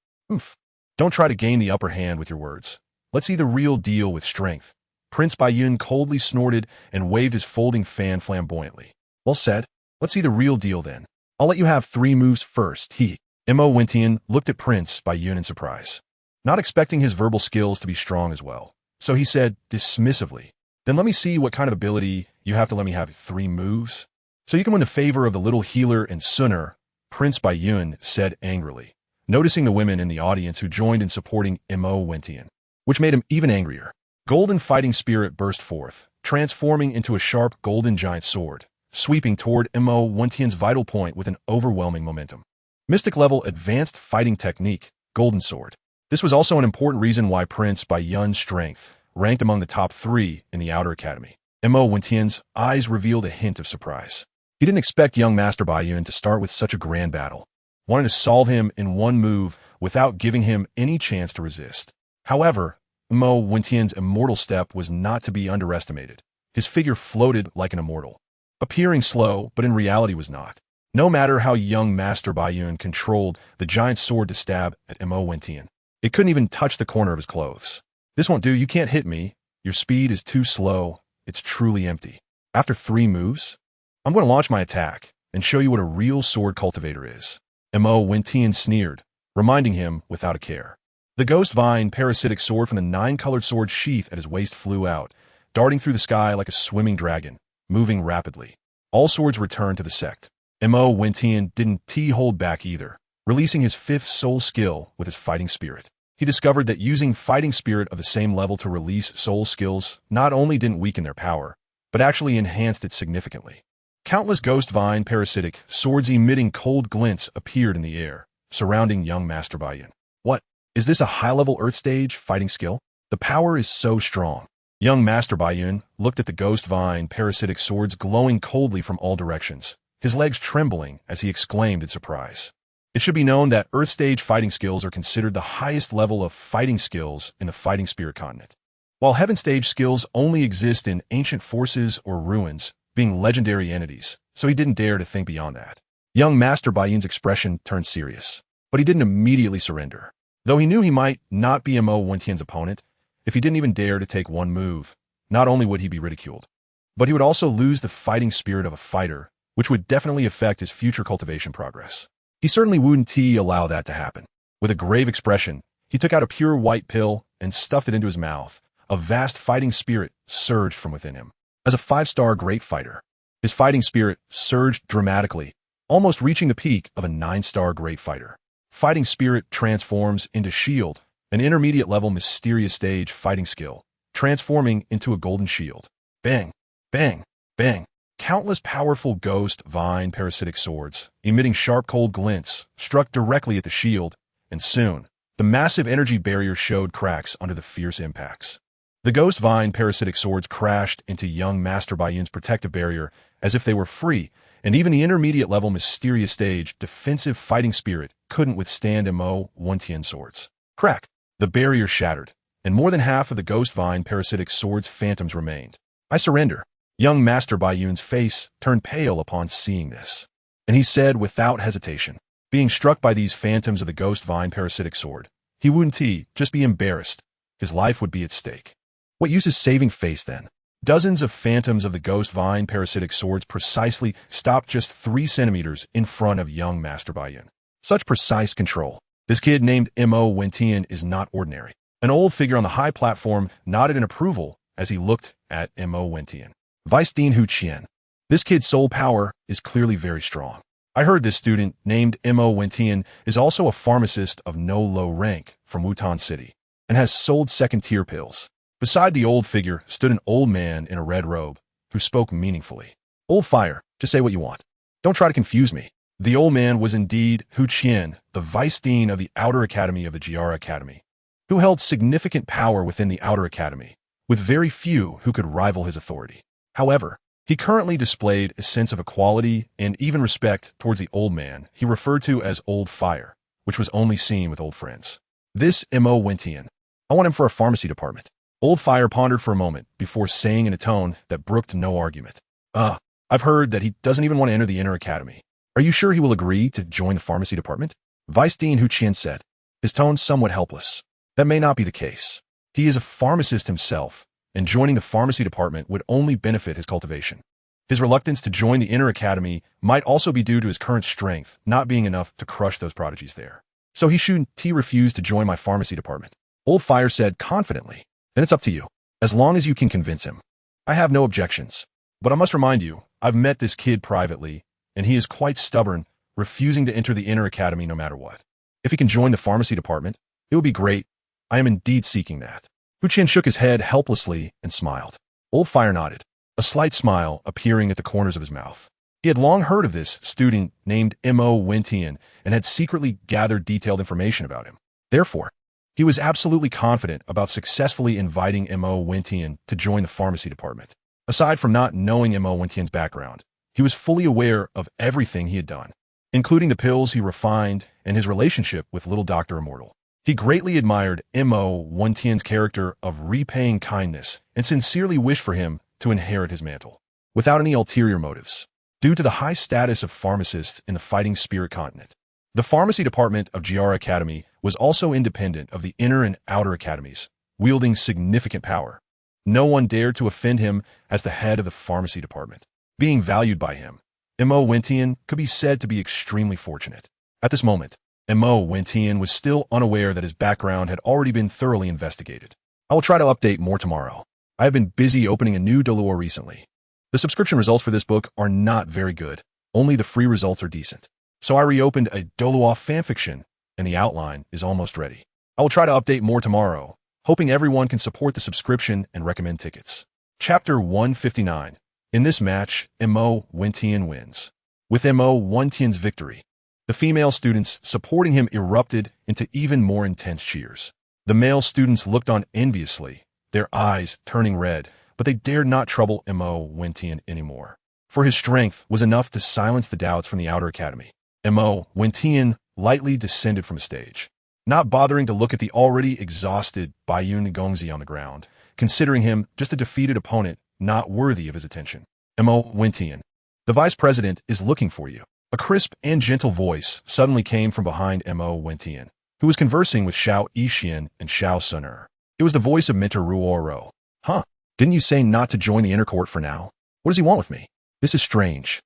Don't try to gain the upper hand with your words. Let's see the real deal with strength. Prince Baiyun coldly snorted and waved his folding fan flamboyantly. Well said. Let's see the real deal then. I'll let you have 3 moves first. Mo Wentian looked at Prince Baiyun in surprise, not expecting his verbal skills to be strong as well. So he said dismissively, then let me see what kind of ability you have to let me have 3 moves. So you can win the favor of the little healer and Suner, Prince Baiyun said angrily, noticing the women in the audience who joined in supporting Mo Wentian, which made him even angrier. Golden fighting spirit burst forth, transforming into a sharp golden giant sword, sweeping toward Mo Wentian's vital point with an overwhelming momentum. Mystic level advanced fighting technique, golden sword. This was also an important reason why Prince Baiyun's strength ranked among the top 3 in the outer academy. Mo Wentian's eyes revealed a hint of surprise. He didn't expect young Master Baiyun to start with such a grand battle, wanting to solve him in one move without giving him any chance to resist. However, Mo Wentian's immortal step was not to be underestimated. His figure floated like an immortal, appearing slow, but in reality was not. No matter how young Master Baiyun controlled the giant sword to stab at Mo Wentian, it couldn't even touch the corner of his clothes. This won't do, you can't hit me. Your speed is too slow. It's truly empty. After 3 moves, I'm going to launch my attack and show you what a real sword cultivator is. Mo Wentian sneered, reminding him without a care. The ghost vine parasitic sword from the 9-colored sword sheath at his waist flew out, darting through the sky like a swimming dragon, moving rapidly. All swords returned to the sect. Mo Wentian didn't hold back either, releasing his 5th soul skill with his fighting spirit. He discovered that using fighting spirit of the same level to release soul skills not only didn't weaken their power, but actually enhanced it significantly. Countless ghost vine parasitic swords emitting cold glints appeared in the air, surrounding young Master Baiyun. What? Is this a high-level Earth stage fighting skill? The power is so strong. Young Master Baiyun looked at the ghost vine parasitic swords glowing coldly from all directions, his legs trembling as he exclaimed in surprise. It should be known that Earth stage fighting skills are considered the highest level of fighting skills in the fighting spirit continent, while Heaven stage skills only exist in ancient forces or ruins, being legendary entities, so he didn't dare to think beyond that. Young Master Baiyun's expression turned serious, but he didn't immediately surrender. Though he knew he might not be Mo Wentian's opponent, if he didn't even dare to take 1 move, not only would he be ridiculed, but he would also lose the fighting spirit of a fighter, which would definitely affect his future cultivation progress. He certainly wouldn't allow that to happen. With a grave expression, he took out a pure white pill and stuffed it into his mouth. A vast fighting spirit surged from within him. As a 5-star great fighter, his fighting spirit surged dramatically, almost reaching the peak of a 9-star great fighter. Fighting spirit transforms into shield, an intermediate-level mysterious stage fighting skill, transforming into a golden shield. Bang, bang, bang. Countless powerful ghost vine parasitic swords, emitting sharp cold glints, struck directly at the shield, and soon, the massive energy barrier showed cracks under the fierce impacts. The ghost vine parasitic swords crashed into young Master Bayun's protective barrier as if they were free, and even the intermediate-level mysterious stage defensive fighting spirit couldn't withstand Mo Wentian's swords. Crack! The barrier shattered, and more than half of the ghost vine parasitic sword's phantoms remained. I surrender. Young Master Bayun's face turned pale upon seeing this, and he said without hesitation, being struck by these phantoms of the ghost vine parasitic sword, he wouldn't just be embarrassed. His life would be at stake. What use is saving face then? Dozens of phantoms of the ghost vine parasitic swords precisely stopped just 3 centimeters in front of young Master Bayun. Such precise control. This kid named Mo Wentian is not ordinary. An old figure on the high platform nodded in approval as he looked at Mo Wentian. Vice Dean Hu Qian. This kid's soul power is clearly very strong. I heard this student, named Mo Wentian, is also a pharmacist of no low rank from Wutan City and has sold second-tier pills. Beside the old figure stood an old man in a red robe who spoke meaningfully. Old fire, just say what you want. Don't try to confuse me. The old man was indeed Hu Qian, the vice dean of the Outer Academy of the Jiara Academy, who held significant power within the Outer Academy, with very few who could rival his authority. However, he currently displayed a sense of equality and even respect towards the old man he referred to as Old Fire, which was only seen with old friends. This Mo Wentian. I want him for a pharmacy department. Old Fire pondered for a moment before saying in a tone that brooked no argument. I've heard that he doesn't even want to enter the Inner Academy. Are you sure he will agree to join the pharmacy department? Vice Dean Hu Qian said, his tone somewhat helpless. That may not be the case. He is a pharmacist himself, and joining the pharmacy department would only benefit his cultivation. His reluctance to join the Inner Academy might also be due to his current strength not being enough to crush those prodigies there. So he shouldn't refuse to join my pharmacy department. Old Fire said confidently. Then it's up to you, as long as you can convince him. I have no objections. But I must remind you, I've met this kid privately, and he is quite stubborn, refusing to enter the Inner Academy no matter what. If he can join the pharmacy department, it would be great. I am indeed seeking that. Hu Qian shook his head helplessly and smiled. Old Fire nodded, a slight smile appearing at the corners of his mouth. He had long heard of this student named Mo Wentian and had secretly gathered detailed information about him. Therefore, he was absolutely confident about successfully inviting Mo Wentian to join the pharmacy department. Aside from not knowing Mo Wentian's background, he was fully aware of everything he had done, including the pills he refined and his relationship with Little Dr. Immortal. He greatly admired Mo Wentian's character of repaying kindness and sincerely wished for him to inherit his mantle, without any ulterior motives. Due to the high status of pharmacists in the Fighting Spirit continent, the pharmacy department of Jiara Academy was also independent of the Inner and Outer Academies, wielding significant power. No one dared to offend him as the head of the pharmacy department. Being valued by him, Mo Wentian could be said to be extremely fortunate. At this moment, Mo Wentian was still unaware that his background had already been thoroughly investigated. I will try to update more tomorrow. I have been busy opening a new Douluo recently. The subscription results for this book are not very good. Only the free results are decent. So I reopened a Douluo fanfiction, and the outline is almost ready. I will try to update more tomorrow, hoping everyone can support the subscription and recommend tickets. Chapter 159. In this match, Mo Wentian wins. With Mo Wentian's victory, the female students supporting him erupted into even more intense cheers. The male students looked on enviously, their eyes turning red, but they dared not trouble Mo Wentian anymore, for his strength was enough to silence the doubts from the Outer Academy. Mo Wentian lightly descended from a stage, not bothering to look at the already exhausted Bayun Gongzi on the ground, considering him just a defeated opponent not worthy of his attention. Mo Wentian, the vice president is looking for you. A crisp and gentle voice suddenly came from behind Mo Wentian, who was conversing with Xiao Yixian and Xiao Suner. It was the voice of Mentor Ruoro. Huh? Didn't you say not to join the inner court for now? What does he want with me? This is strange.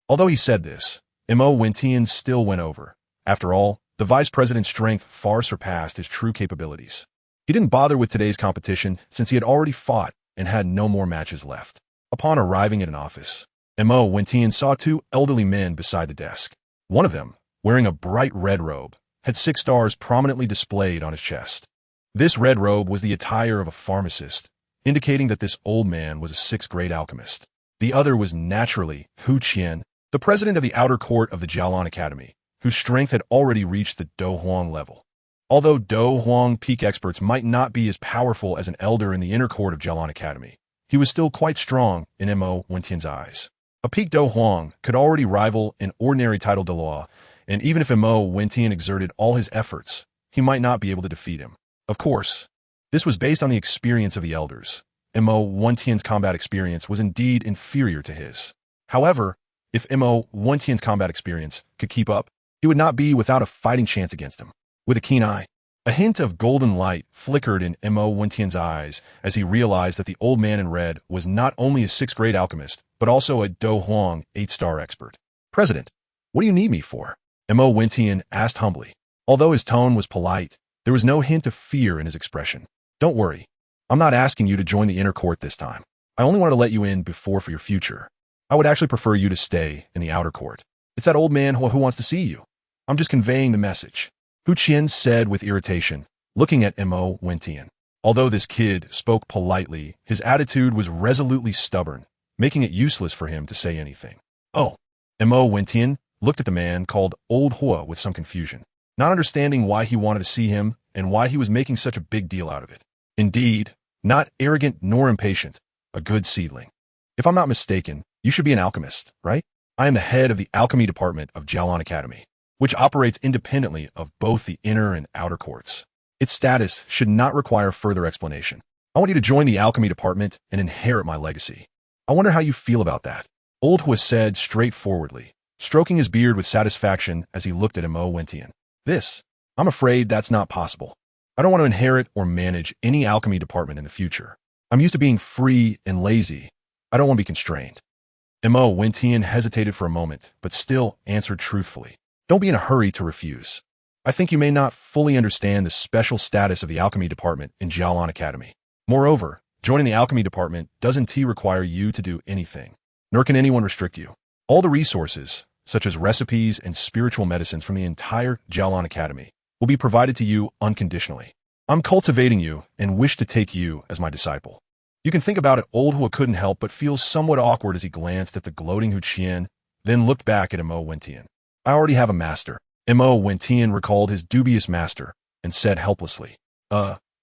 Although he said this, Mo Wentian still went over. After all, The vice president's strength far surpassed his true capabilities. He didn't bother with today's competition since he had already fought and had no more matches left. Upon arriving at an office, Mo Wentian saw two elderly men beside the desk. One of them, wearing a bright red robe, had 6 stars prominently displayed on his chest. This red robe was the attire of a pharmacist, indicating that this old man was a 6th-grade alchemist. The other was naturally Hu Qian, the president of the outer court of the Jialan Academy, whose strength had already reached the Do Huang level. Although Do Huang peak experts might not be as powerful as an elder in the inner court of Jialan Academy, he was still quite strong in Mo Wentian's eyes. A peak Do Huang could already rival an ordinary title Douluo, and even if Mo Wentian exerted all his efforts, he might not be able to defeat him. Of course, this was based on the experience of the elders, and Mo Wentian's combat experience was indeed inferior to his. However, if Mo Wentian's combat experience could keep up, he would not be without a fighting chance against him. With a keen eye, a hint of golden light flickered in Mo Wentian's eyes as he realized that the old man in red was not only a 6th-grade alchemist, but also a Do Huang 8-star expert. "President, what do you need me for?" Mo Wentian asked humbly. Although his tone was polite, there was no hint of fear in his expression. "Don't worry. I'm not asking you to join the inner court this time. I only wanted to let you in before for your future. I would actually prefer you to stay in the outer court. It's that old man who wants to see you. I'm just conveying the message," Hu Qian said with irritation, looking at Mo Wentian. Although this kid spoke politely, his attitude was resolutely stubborn, making it useless for him to say anything. "Oh." Mo Wentian looked at the man called Old Hua with some confusion, not understanding why he wanted to see him and why he was making such a big deal out of it. Indeed, not arrogant nor impatient, a good seedling. "If I'm not mistaken, you should be an alchemist, right? I am the head of the alchemy department of Jialan Academy, which operates independently of both the inner and outer courts. Its status should not require further explanation. I want you to join the alchemy department and inherit my legacy. I wonder how you feel about that," Old Hua said straightforwardly, stroking his beard with satisfaction as he looked at Mo Wentian. I'm afraid that's not possible. I don't want to inherit or manage any alchemy department in the future. I'm used to being free and lazy. I don't want to be constrained." Mo Wentian hesitated for a moment, but still answered truthfully. "Don't be in a hurry to refuse. I think you may not fully understand the special status of the alchemy department in Jialan Academy. Moreover, joining the alchemy department doesn't require you to do anything, nor can anyone restrict you. All the resources, such as recipes and spiritual medicines from the entire Jialan Academy, will be provided to you unconditionally. I'm cultivating you and wish to take you as my disciple." You can think about it, Old Hua couldn't help but feel somewhat awkward as he glanced at the gloating Hu Qian, then looked back at Mo Wentian. "I already have a master." Mo Wentian recalled his dubious master and said helplessly,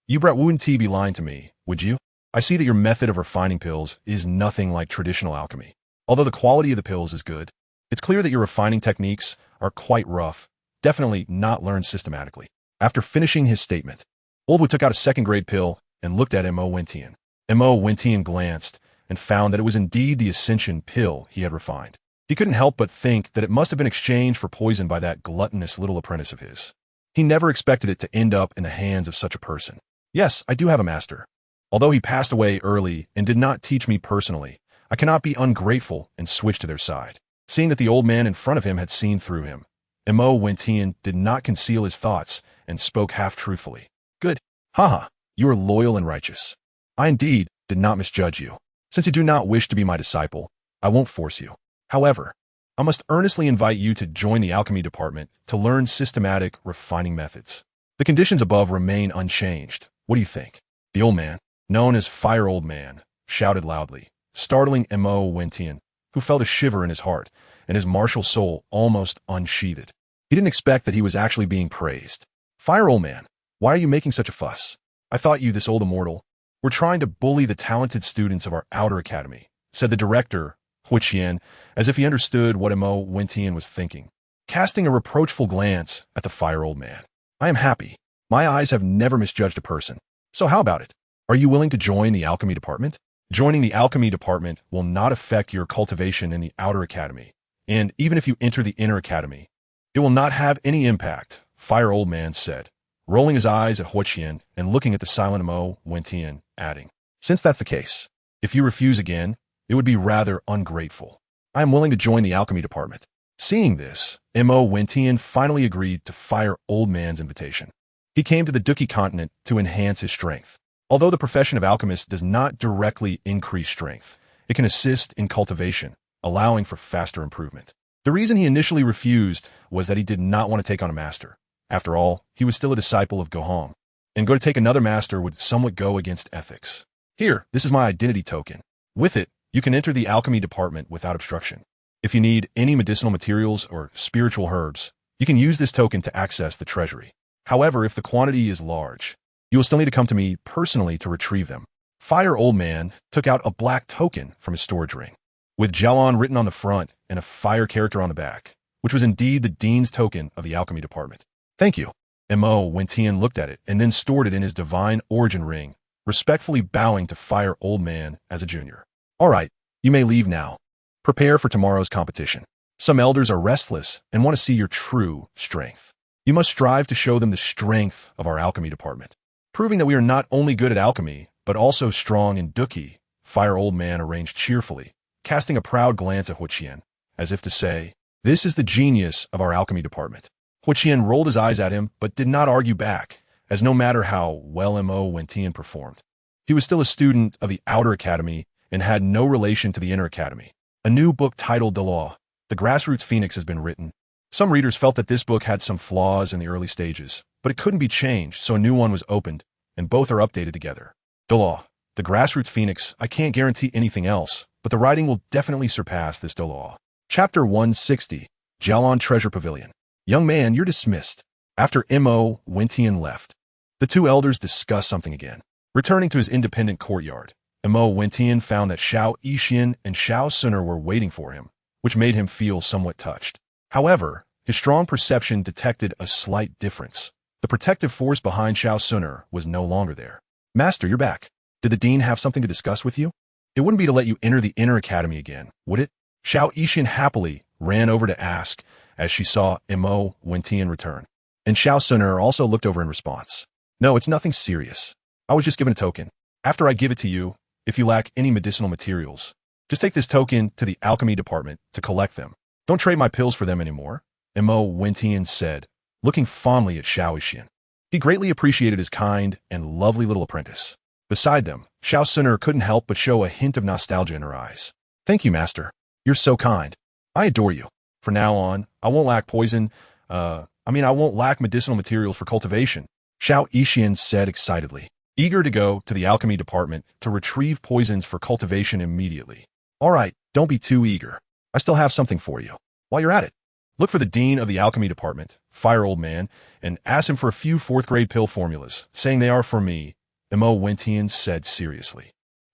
You wouldn't be lying to me, would you? I see that your method of refining pills is nothing like traditional alchemy. Although the quality of the pills is good, it's clear that your refining techniques are quite rough, definitely not learned systematically." After finishing his statement, Old Hua took out a 2nd-grade pill and looked at Mo Wentian. Mo Wentian glanced and found that it was indeed the Ascension pill he had refined. He couldn't help but think that it must have been exchanged for poison by that gluttonous little apprentice of his. He never expected it to end up in the hands of such a person. "Yes, I do have a master. Although he passed away early and did not teach me personally, I cannot be ungrateful and switch to their side." Seeing that the old man in front of him had seen through him, Mo Wentian did not conceal his thoughts and spoke half-truthfully. "Good. Haha, you are loyal and righteous. I indeed did not misjudge you. Since you do not wish to be my disciple, I won't force you. However, I must earnestly invite you to join the alchemy department to learn systematic refining methods. The conditions above remain unchanged. What do you think?" The old man, known as Fire Old Man, shouted loudly, startling Mo Wentian, who felt a shiver in his heart and his martial soul almost unsheathed. He didn't expect that he was actually being praised. "Fire Old Man, why are you making such a fuss? I thought you this old immortal were trying to bully the talented students of our outer academy," said the director, Hu Qian, as if he understood what Mo Wentian was thinking, casting a reproachful glance at the Fire Old Man. "I am happy. My eyes have never misjudged a person. So how about it? Are you willing to join the alchemy department? Joining the alchemy department will not affect your cultivation in the outer academy, and even if you enter the inner academy, it will not have any impact," Fire Old Man said, rolling his eyes at Hu Qian and looking at the silent Mo Wentian, adding, "Since that's the case, if you refuse again, it would be rather ungrateful. I am willing to join the alchemy department. Seeing this, Mo Wentian finally agreed to Fire Old Man's invitation. He came to the Duki continent to enhance his strength. Although the profession of alchemist does not directly increase strength, it can assist in cultivation, allowing for faster improvement. The reason he initially refused was that he did not want to take on a master. After all, he was still a disciple of Gohong, and go to take another master would somewhat go against ethics. Here, this is my identity token. With it, you can enter the alchemy department without obstruction. If you need any medicinal materials or spiritual herbs, you can use this token to access the treasury. However, if the quantity is large, you will still need to come to me personally to retrieve them. Fire Old Man took out a black token from his storage ring, with Jialan written on the front and a fire character on the back, which was indeed the dean's token of the alchemy department. Thank you. Mo Wentian looked at it and then stored it in his divine origin ring, respectfully bowing to Fire Old Man as a junior. All right, you may leave now. Prepare for tomorrow's competition. Some elders are restless and want to see your true strength. You must strive to show them the strength of our alchemy department, proving that we are not only good at alchemy, but also strong in Duki. Fire Old Man arranged cheerfully, casting a proud glance at Huqian, as if to say, this is the genius of our alchemy department. Huqian rolled his eyes at him, but did not argue back, as no matter how well Mo Wentian performed, he was still a student of the Outer Academy and had no relation to the Inner Academy. A new book titled Douluo, The Grassroots Phoenix, has been written. Some readers felt that this book had some flaws in the early stages, but it couldn't be changed, so a new one was opened, and both are updated together. Douluo, The Grassroots Phoenix. I can't guarantee anything else, but the writing will definitely surpass this Douluo. Chapter 160, Jialan Treasure Pavilion. Young man, you're dismissed. After Mo Wentian left, the two elders discussed something again. Returning to his independent courtyard, Mo Wentian found that Xiao Yixian and Xiao Suner were waiting for him, which made him feel somewhat touched. However, his strong perception detected a slight difference. The protective force behind Xiao Suner was no longer there. Master, you're back. Did the dean have something to discuss with you? It wouldn't be to let you enter the Inner Academy again, would it? Xiao Yixian happily ran over to ask as she saw Mo Wentian return. And Xiao Suner also looked over in response. No, it's nothing serious. I was just given a token. After I give it to you, if you lack any medicinal materials, just take this token to the alchemy department to collect them. Don't trade my pills for them anymore, Mo Wentian said, looking fondly at Xiao Yixian. He greatly appreciated his kind and lovely little apprentice. Beside them, Xiao Suner couldn't help but show a hint of nostalgia in her eyes. Thank you, master. You're so kind. I adore you. From now on, I won't lack I won't lack medicinal materials for cultivation, Xiao Yixian said excitedly, eager to go to the alchemy department to retrieve poisons for cultivation immediately. All right, don't be too eager. I still have something for you. While you're at it, look for the dean of the alchemy department, Fire Old Man, and ask him for a few fourth-grade pill formulas, saying they are for me, Mo Wentian said seriously.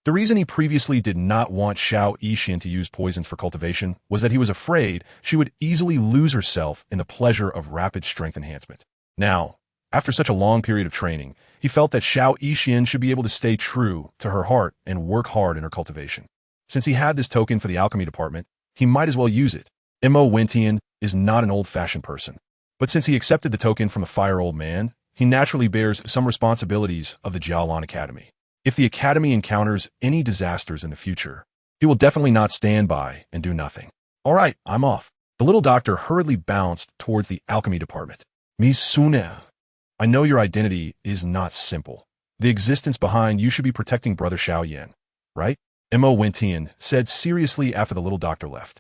The reason he previously did not want Xiao Yixian to use poisons for cultivation was that he was afraid she would easily lose herself in the pleasure of rapid strength enhancement. Now, after such a long period of training, he felt that Xiao Yixian should be able to stay true to her heart and work hard in her cultivation. Since he had this token for the alchemy department, he might as well use it. Mo Wentian is not an old-fashioned person, but since he accepted the token from the Fire Old Man, he naturally bears some responsibilities of the Jialan Academy. If the Academy encounters any disasters in the future, he will definitely not stand by and do nothing. All right, I'm off. The little doctor hurriedly bounced towards the alchemy department. Miss Sune, I know your identity is not simple. The existence behind you should be protecting Brother Xiao Yan, right? Mo Wentian said seriously after the little doctor left.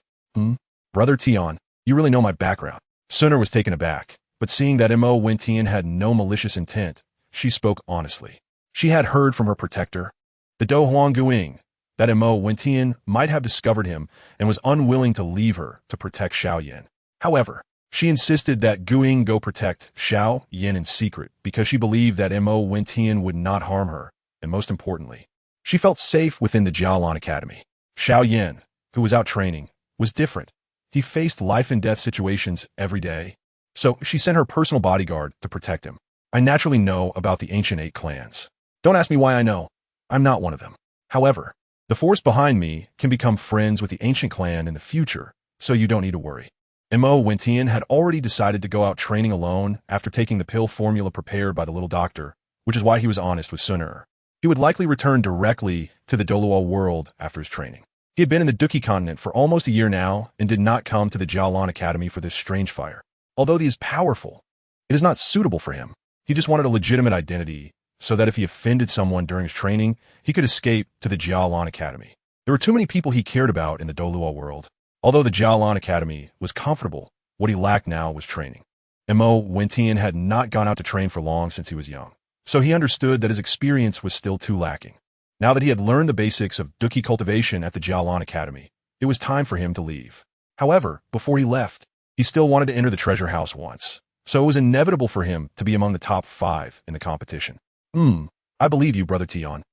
Brother Tian, you really know my background. Suner was taken aback, but seeing that Mo Wentian had no malicious intent, she spoke honestly. She had heard from her protector, the Do Huang Guing, that Mo Wentian might have discovered him and was unwilling to leave her to protect Xiao Yan. However, she insisted that Guing go protect Xiao Yan in secret because she believed that Mo Wentian would not harm her, and most importantly, she felt safe within the Jialan Academy. Xiao Yan, who was out training, was different. He faced life-and-death situations every day, so she sent her personal bodyguard to protect him. I naturally know about the ancient 8 clans. Don't ask me why I know. I'm not one of them. However, the force behind me can become friends with the ancient clan in the future, so you don't need to worry. Mo Wentian had already decided to go out training alone after taking the pill formula prepared by the little doctor, which is why he was honest with Suner. He would likely return directly to the Douluo world after his training. He had been in the Duki continent for almost a year now and did not come to the Jialan Academy for this strange fire. Although he is powerful, it is not suitable for him. He just wanted a legitimate identity so that if he offended someone during his training, he could escape to the Jialan Academy. There were too many people he cared about in the Douluo world. Although the Jialan Academy was comfortable, what he lacked now was training. Mo Wentian had not gone out to train for long since he was young, so he understood that his experience was still too lacking. Now that he had learned the basics of Duki cultivation at the Jialan Academy, it was time for him to leave. However, before he left, he still wanted to enter the treasure house once, so it was inevitable for him to be among the top 5 in the competition. I believe you, Brother Tian.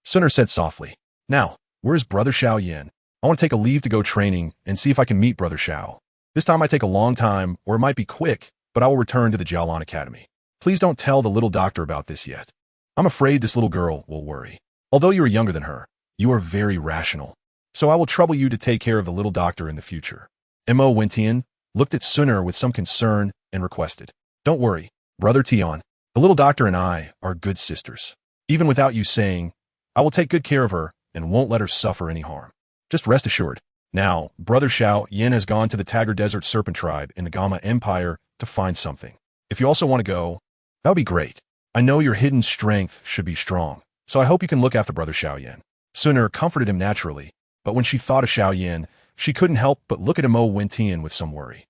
Suner said softly. Now, where's Brother Xiao Yin? I want to take a leave to go training and see if I can meet Brother Xiao. This time might take a long time, or it might be quick, but I will return to the Jialan Academy. Please don't tell the little doctor about this yet. I'm afraid this little girl will worry. Although you are younger than her, you are very rational. So I will trouble you to take care of the little doctor in the future. Mo Wentian looked at Suner with some concern and requested. Don't worry, Brother Tian. The little doctor and I are good sisters. Even without you saying, I will take good care of her and won't let her suffer any harm. Just rest assured. Now, Brother Xiao Yin has gone to the Tagar Desert Serpent Tribe in the Gamma Empire to find something. If you also want to go, that would be great. I know your hidden strength should be strong, so I hope you can look after Brother Xiao Yin. Suner comforted him naturally, but when she thought of Xiao Yin, she couldn't help but look at Mo Wentian with some worry.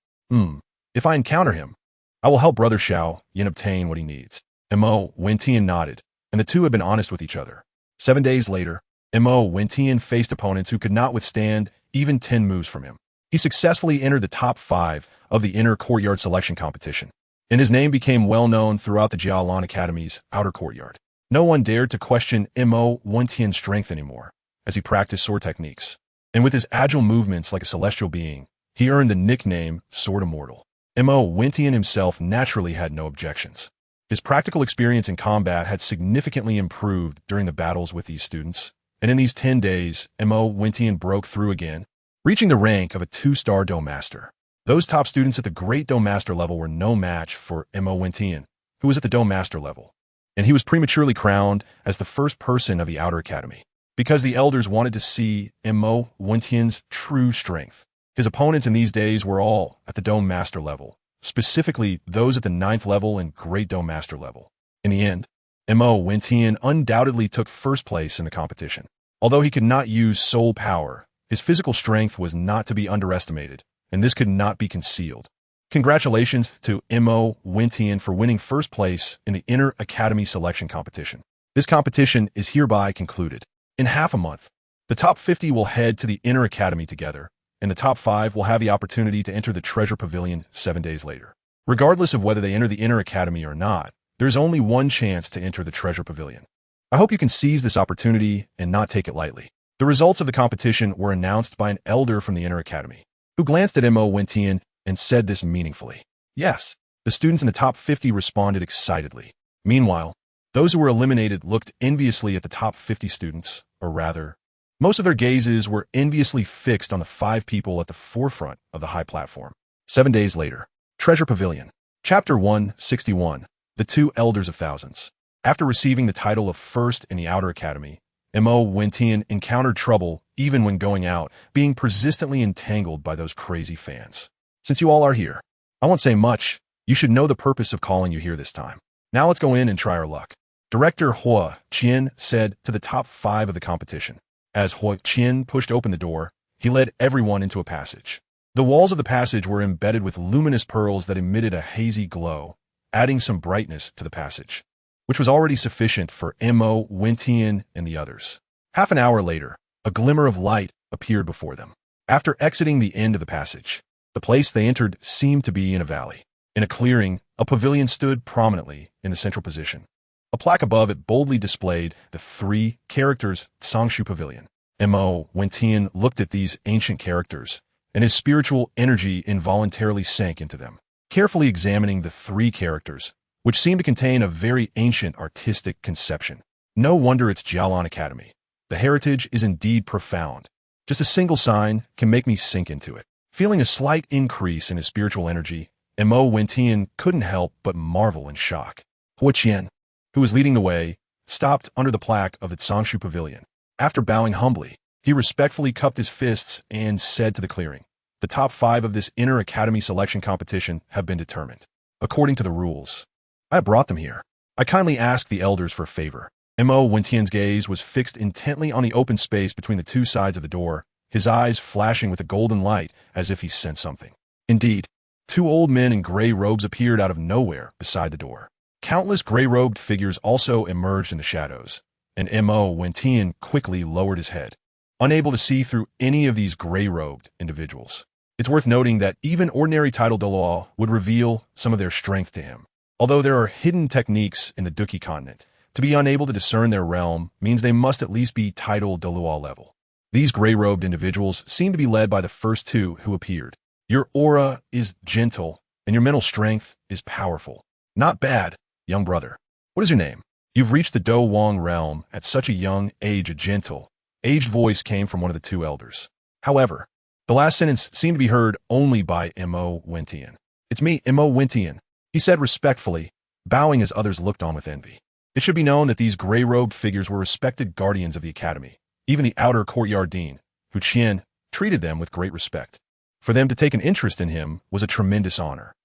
If I encounter him, I will help Brother Xiao Yin obtain what he needs. Mo Wentian nodded, and the two had been honest with each other. 7 days later, Mo Wentian faced opponents who could not withstand even 10 moves from him. He successfully entered the top 5 of the inner courtyard selection competition, and his name became well known throughout the Jialan Academy's outer courtyard. No one dared to question Mo Wentian's strength anymore, as he practiced sword techniques. And with his agile movements like a celestial being, he earned the nickname Sword Immortal. Mo Wentian himself naturally had no objections. His practical experience in combat had significantly improved during the battles with these students, and in these 10 days, Mo Wentian broke through again, reaching the rank of a 2-star Dome Master. Those top students at the Great Dome Master level were no match for Mo Wentian, who was at the Dome Master level, and he was prematurely crowned as the first person of the Outer Academy, because the elders wanted to see Mo Wentian's true strength. His opponents in these days were all at the Dome Master level, specifically those at the 9th level and Great Dome Master level. In the end, Mo Wentian undoubtedly took first place in the competition. Although he could not use soul power, his physical strength was not to be underestimated, and this could not be concealed. Congratulations to Mo Wentian for winning first place in the Inner Academy Selection Competition. This competition is hereby concluded. In half a month, the top 50 will head to the Inner Academy together, and the top 5 will have the opportunity to enter the Treasure Pavilion 7 days later. Regardless of whether they enter the Inner Academy or not, there's only one chance to enter the Treasure Pavilion. I hope you can seize this opportunity and not take it lightly. The results of the competition were announced by an elder from the Inner Academy, who glanced at Mo Wentian and said this meaningfully. Yes, the students in the top 50 responded excitedly. Meanwhile, those who were eliminated looked enviously at the top 50 students, or rather, most of their gazes were enviously fixed on the 5 people at the forefront of the high platform. 7 days later, Treasure Pavilion. Chapter 161. The Two Elders of Thousands. After receiving the title of first in the Outer Academy, Mo Wentian encountered trouble even when going out, being persistently entangled by those crazy fans. Since you all are here, I won't say much. You should know the purpose of calling you here this time. Now let's go in and try our luck. Director Hua Qian said to the top 5 of the competition. As Hua Qian pushed open the door, he led everyone into a passage. The walls of the passage were embedded with luminous pearls that emitted a hazy glow, adding some brightness to the passage, which was already sufficient for Mo Wentian and the others. Half an hour later, a glimmer of light appeared before them. After exiting the end of the passage, the place they entered seemed to be in a valley. In a clearing, a pavilion stood prominently in the central position. A plaque above it boldly displayed the 3 characters Songshu Pavilion. Mo Wentian looked at these ancient characters, and his spiritual energy involuntarily sank into them. Carefully examining the 3 characters, which seemed to contain a very ancient artistic conception. No wonder it's Jialan Academy. The heritage is indeed profound. Just a single sign can make me sink into it. Feeling a slight increase in his spiritual energy, Mo Wentian couldn't help but marvel in shock. Hua Qian, who was leading the way, stopped under the plaque of the Songshu Pavilion. After bowing humbly, He respectfully cupped his fists and said to the clearing, "The top 5 of this inter-academy selection competition have been determined. According to the rules, I brought them here. I kindly ask the elders for a favor." Mo Wentian's gaze was fixed intently on the open space between the two sides of the door, his eyes flashing with a golden light as if he sensed something. Indeed, 2 old men in gray robes appeared out of nowhere beside the door. Countless gray-robed figures also emerged in the shadows, and Mo Wentian quickly lowered his head, unable to see through any of these gray-robed individuals. It's worth noting that even ordinary title Douluo would reveal some of their strength to him. Although there are hidden techniques in the Duki continent, to be unable to discern their realm means they must at least be title Douluo level. These gray-robed individuals seem to be led by the first 2 who appeared. Your aura is gentle, and your mental strength is powerful. Not bad, young brother. What is your name? You've reached the Do Wang realm at such a young age. A gentle, aged voice came from one of the 2 elders. However, the last sentence seemed to be heard only by Mo Wentian. "It's me, Mo Wentian," he said respectfully, bowing as others looked on with envy. It should be known that these gray-robed figures were respected guardians of the academy. Even the outer courtyard dean, Hu Qian, treated them with great respect. For them to take an interest in him was a tremendous honor.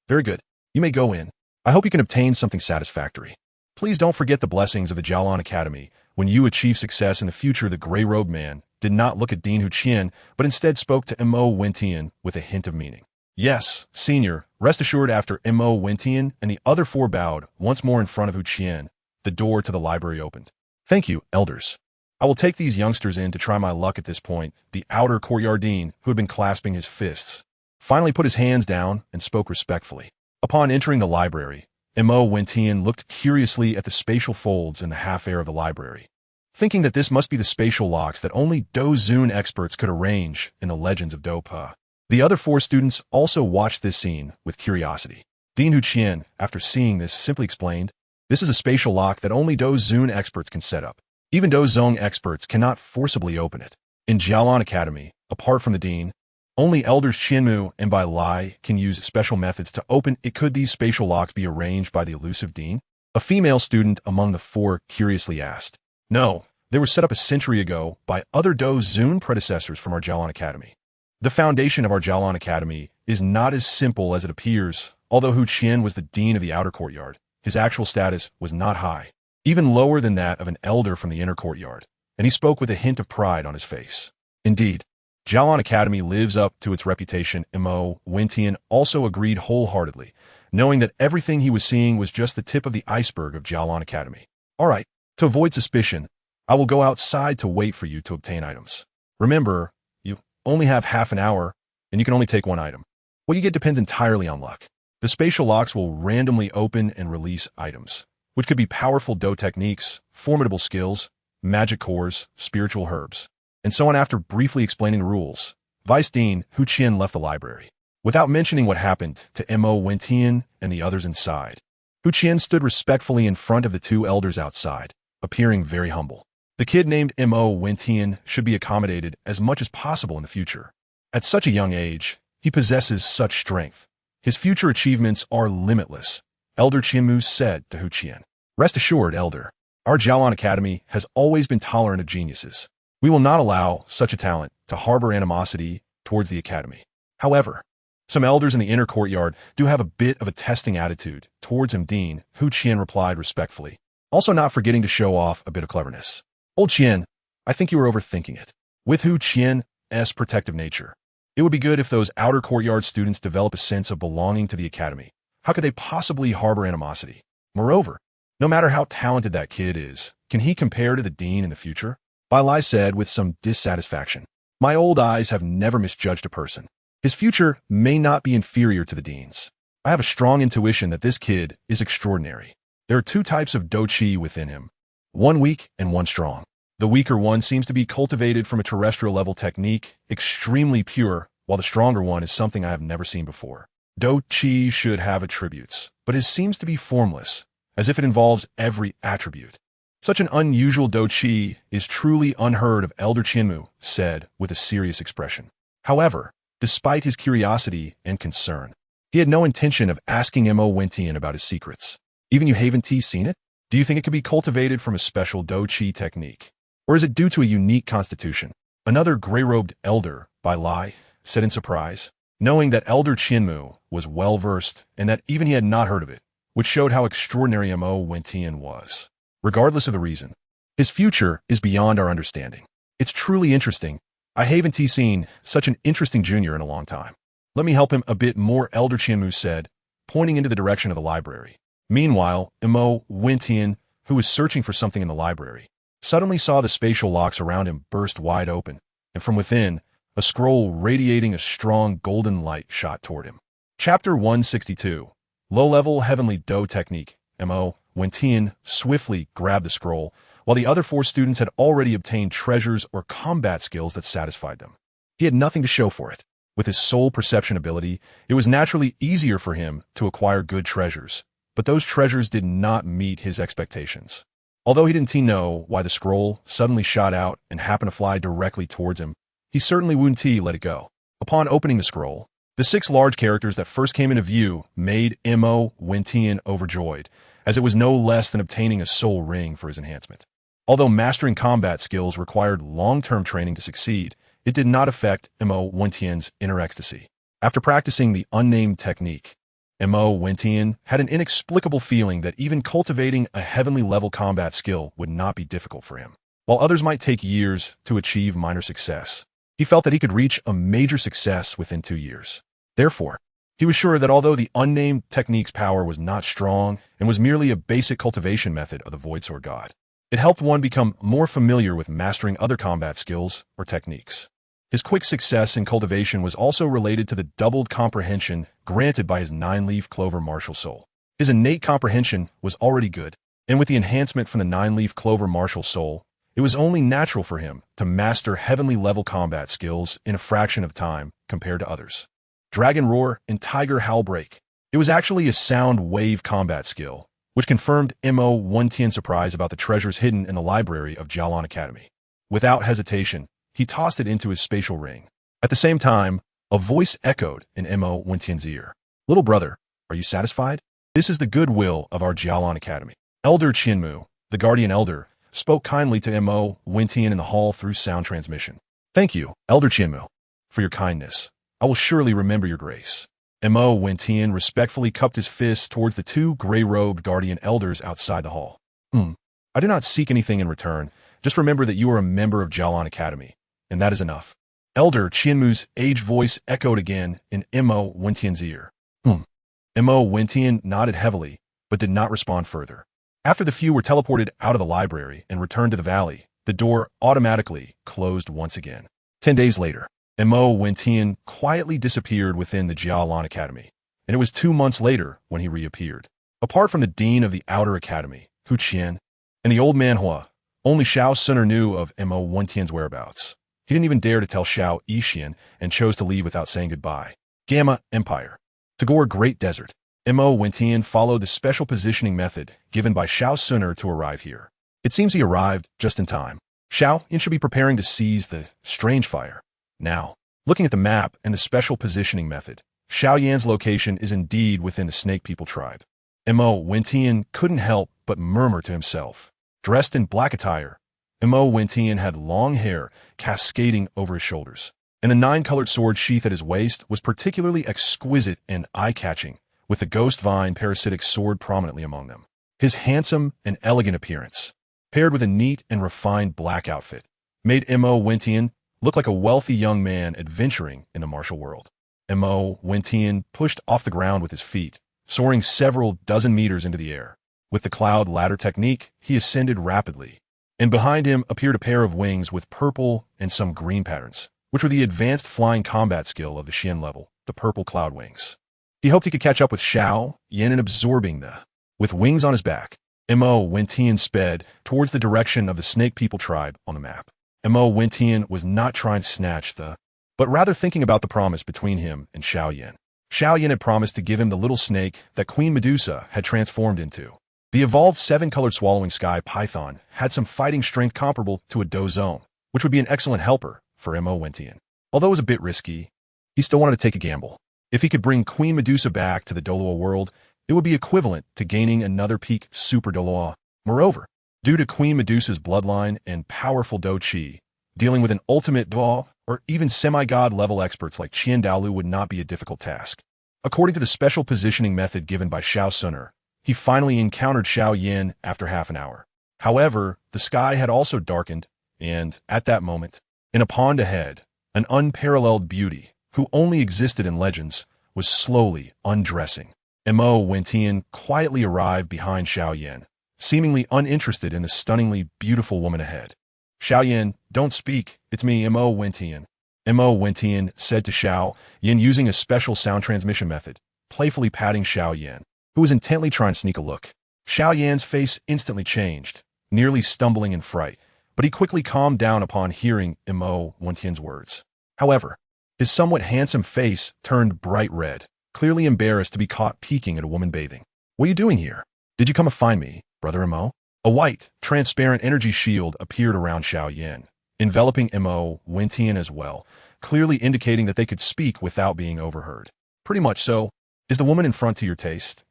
Very good. You may go in. I hope you can obtain something satisfactory. Please don't forget the blessings of the Jialan Academy. When you achieve success in the future, the gray-robed man did not look at Dean Hu Qian, but instead spoke to Mo Wentian with a hint of meaning. "Yes, senior, rest assured." After Mo Wentian and the other 4 bowed once more in front of Hu Qian, the door to the library opened. "Thank you, elders. I will take these youngsters in to try my luck." At this point, the outer courtyard dean, who had been clasping his fists, finally put his hands down and spoke respectfully. Upon entering the library, Mo Wentian looked curiously at the spatial folds in the half-air of the library, thinking that this must be the spatial locks that only Do Zun experts could arrange in the legends of Do Pa. The other 4 students also watched this scene with curiosity. Dean Hu Qian, after seeing this, simply explained, "This is a spatial lock that only Do Zun experts can set up. Even Do Zong experts cannot forcibly open it. In Jialan Academy, apart from the dean, only elders Qianmu and Bai Lai can use special methods to open it." Could these spatial locks be arranged by the elusive dean? A female student among the 4 curiously asked. "No, they were set up a century ago by other Do Zun predecessors from our Jialan Academy. The foundation of our Jialan Academy is not as simple as it appears." Although Hu Qian was the dean of the outer courtyard, his actual status was not high, even lower than that of an elder from the inner courtyard, and he spoke with a hint of pride on his face. Indeed, Jialan Academy lives up to its reputation. Mo Wentian also agreed wholeheartedly, knowing that everything he was seeing was just the tip of the iceberg of Jialan Academy. "All right, to avoid suspicion, I will go outside to wait for you to obtain items. Remember, you only have half an hour, and you can only take 1 item. What you get depends entirely on luck. The spatial locks will randomly open and release items, which could be powerful Do techniques, formidable skills, magic cores, spiritual herbs, and so on." After briefly explaining the rules, Vice Dean Hu Qian left the library, without mentioning what happened to Mo Wentian and the others inside. Hu Qian stood respectfully in front of the 2 elders outside, appearing very humble. The kid named Mo Wentian should be accommodated as much as possible in the future. At such a young age, he possesses such strength. His future achievements are limitless, Elder Qianmu said to Hu Qian. "Rest assured, Elder, our Jialan Academy has always been tolerant of geniuses. We will not allow such a talent to harbor animosity towards the Academy. However, some elders in the inner courtyard do have a bit of a testing attitude towards him." Dean Hu Qian replied respectfully, also not forgetting to show off a bit of cleverness. "Old Qian, I think you are overthinking it. With Hu Qian's protective nature, it would be good if those outer courtyard students develop a sense of belonging to the Academy. How could they possibly harbor animosity? Moreover, no matter how talented that kid is, can he compare to the dean in the future?" Bai Lai said with some dissatisfaction. "My old eyes have never misjudged a person. His future may not be inferior to the dean's. I have a strong intuition that this kid is extraordinary. There are 2 types of Do Qi within him, one weak and one strong. The weaker one seems to be cultivated from a terrestrial level technique, extremely pure, while the stronger one is something I have never seen before. Do Qi should have attributes, but it seems to be formless, as if it involves every attribute. Such an unusual Do Qi is truly unheard of," Elder Qianmu said with a serious expression. However, despite his curiosity and concern, he had no intention of asking Mo Wentian about his secrets. "Even you haven't seen it? Do you think it could be cultivated from a special Do Qi technique?" Or is it due to a unique constitution? Another gray-robed elder, Bai Lai, said in surprise, knowing that Elder Qianmu was well-versed and that even he had not heard of it, which showed how extraordinary Mo Wentian was. Regardless of the reason, his future is beyond our understanding. It's truly interesting. I haven't seen such an interesting junior in a long time. Let me help him a bit more, Elder Qianmu said, pointing into the direction of the library. Meanwhile, Mo Wentian, who was searching for something in the library, suddenly saw the spatial locks around him burst wide open, and from within, a scroll radiating a strong golden light shot toward him. Chapter 162, Low-Level Heavenly Do Technique. Mo Wentian swiftly grabbed the scroll, while the other 4 students had already obtained treasures or combat skills that satisfied them. He had nothing to show for it. With his soul perception ability, it was naturally easier for him to acquire good treasures, but those treasures did not meet his expectations. Although he didn't know why the scroll suddenly shot out and happened to fly directly towards him, he certainly wouldn't let it go. Upon opening the scroll, the 6 large characters that first came into view made Mo Wentian overjoyed, as it was no less than obtaining a soul ring for his enhancement. Although mastering combat skills required long-term training to succeed, it did not affect Mo Wentian's inner ecstasy. After practicing the unnamed technique, Mo Wentian had an inexplicable feeling that even cultivating a heavenly level combat skill would not be difficult for him. While others might take years to achieve minor success, he felt that he could reach a major success within 2 years. Therefore, he was sure that although the unnamed technique's power was not strong and was merely a basic cultivation method of the Void Sword God, it helped one become more familiar with mastering other combat skills or techniques. His quick success in cultivation was also related to the doubled comprehension granted by his 9-leaf clover MartialSoul. His innate comprehension was already good, and with the enhancement from the 9-leaf clover MartialSoul, it was only natural for him to master heavenly level combat skills in a fraction of time compared to others. Dragon Roar and Tiger Howl Break. It was actually a sound wave combat skill, which confirmed Mo Wentian's surprise about the treasures hidden in the library of Jialan Academy. Without hesitation, he tossed it into his spatial ring. At the same time, a voice echoed in Mo Wentian's ear. "Little brother, are you satisfied? This is the goodwill of our Jialan Academy." Elder Qianmu, the guardian elder, spoke kindly to Mo Wentian in the hall through sound transmission. "Thank you, Elder Qianmu, for your kindness. I will surely remember your grace." Mo Wentian respectfully cupped his fists towards the 2 gray-robed guardian elders outside the hall. I do not seek anything in return. Just remember that you are a member of Jialan Academy, and that is enough." Elder Qianmu's aged voice echoed again in Mo Wentian's ear. Mo Wentian nodded heavily, but did not respond further. After the few were teleported out of the library and returned to the valley, the door automatically closed once again. 10 days later, Mo Wentian quietly disappeared within the Jialan Academy, and it was 2 months later when he reappeared. Apart from the dean of the outer academy, Hu Qian, and the old man Hua, only Xiao Suner knew of Mo Wentian's whereabouts. He didn't even dare to tell Xiao Yixian and chose to leave without saying goodbye. Gamma Empire. Tagore Great Desert. Mo Wentian followed the special positioning method given by Xiao Suner to arrive here. It seems he arrived just in time. Xiao Yin should be preparing to seize the strange fire. Now, looking at the map and the special positioning method, Xiao Yan's location is indeed within the Snake People tribe. Mo Wentian couldn't help but murmur to himself. Dressed in black attire, Mo Wentian had long hair cascading over his shoulders, and the 9-colored sword sheath at his waist was particularly exquisite and eye-catching, with the ghost vine parasitic sword prominently among them. His handsome and elegant appearance, paired with a neat and refined black outfit, made Mo Wentian look like a wealthy young man adventuring in the martial world. Mo Wentian pushed off the ground with his feet, soaring several dozen meters into the air. With the cloud ladder technique, he ascended rapidly, and behind him appeared a pair of wings with purple and some green patterns, which were the advanced flying combat skill of the Xian level, the purple cloud wings. He hoped he could catch up with Xiao Yan in absorbing the. With wings on his back, Mo Wentian sped towards the direction of the Snake People tribe on the map. Mo Wentian was not trying to snatch the, but rather thinking about the promise between him and Xiao Yan. Xiao Yan had promised to give him the little snake that Queen Medusa had transformed into. The evolved 7-colored swallowing sky python had some fighting strength comparable to a Douluo, which would be an excellent helper for Mo Wentian. Although it was a bit risky, he still wanted to take a gamble. If he could bring Queen Medusa back to the Douluo world, it would be equivalent to gaining another peak Super Douluo. Moreover, Due to Queen Medusa's bloodline and powerful Do Chi, dealing with an ultimate Duo or even semi-god level experts like Qian Douluo would not be a difficult task. According to the special positioning method given by Xiao Suner, he finally encountered Xiao Yin after half an hour. However, the sky had also darkened, and, at that moment, in a pond ahead, an unparalleled beauty, who only existed in legends, was slowly undressing. Mo Wentian quietly arrived behind Xiao Yin, seemingly uninterested in the stunningly beautiful woman ahead. Xiao Yin, don't speak, it's me, Mo Wentian. Mo Wentian said to Xiao Yin using a special sound transmission method, playfully patting Xiao Yin, who was intently trying to sneak a look. Xiao Yan's face instantly changed, nearly stumbling in fright, but he quickly calmed down upon hearing Mo Wentian's words. However, his somewhat handsome face turned bright red, clearly embarrassed to be caught peeking at a woman bathing. What are you doing here? Did you come to find me, Brother Mo? A white, transparent energy shield appeared around Xiao Yin, enveloping Mo Wentian as well, clearly indicating that they could speak without being overheard. Pretty much so. Is the woman in front to your taste?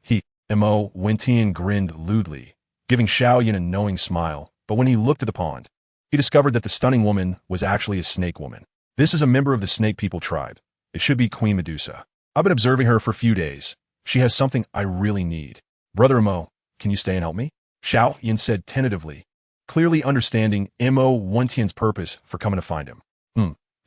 Mo Wentian grinned lewdly, giving Xiao Yin a knowing smile, but when he looked at the pond, he discovered that the stunning woman was actually a snake woman. This is a member of the snake people tribe. It should be Queen Medusa. I've been observing her for a few days. She has something I really need. Brother Mo, can you stay and help me? Xiao Yin said tentatively, clearly understanding Mo Wentian's purpose for coming to find him.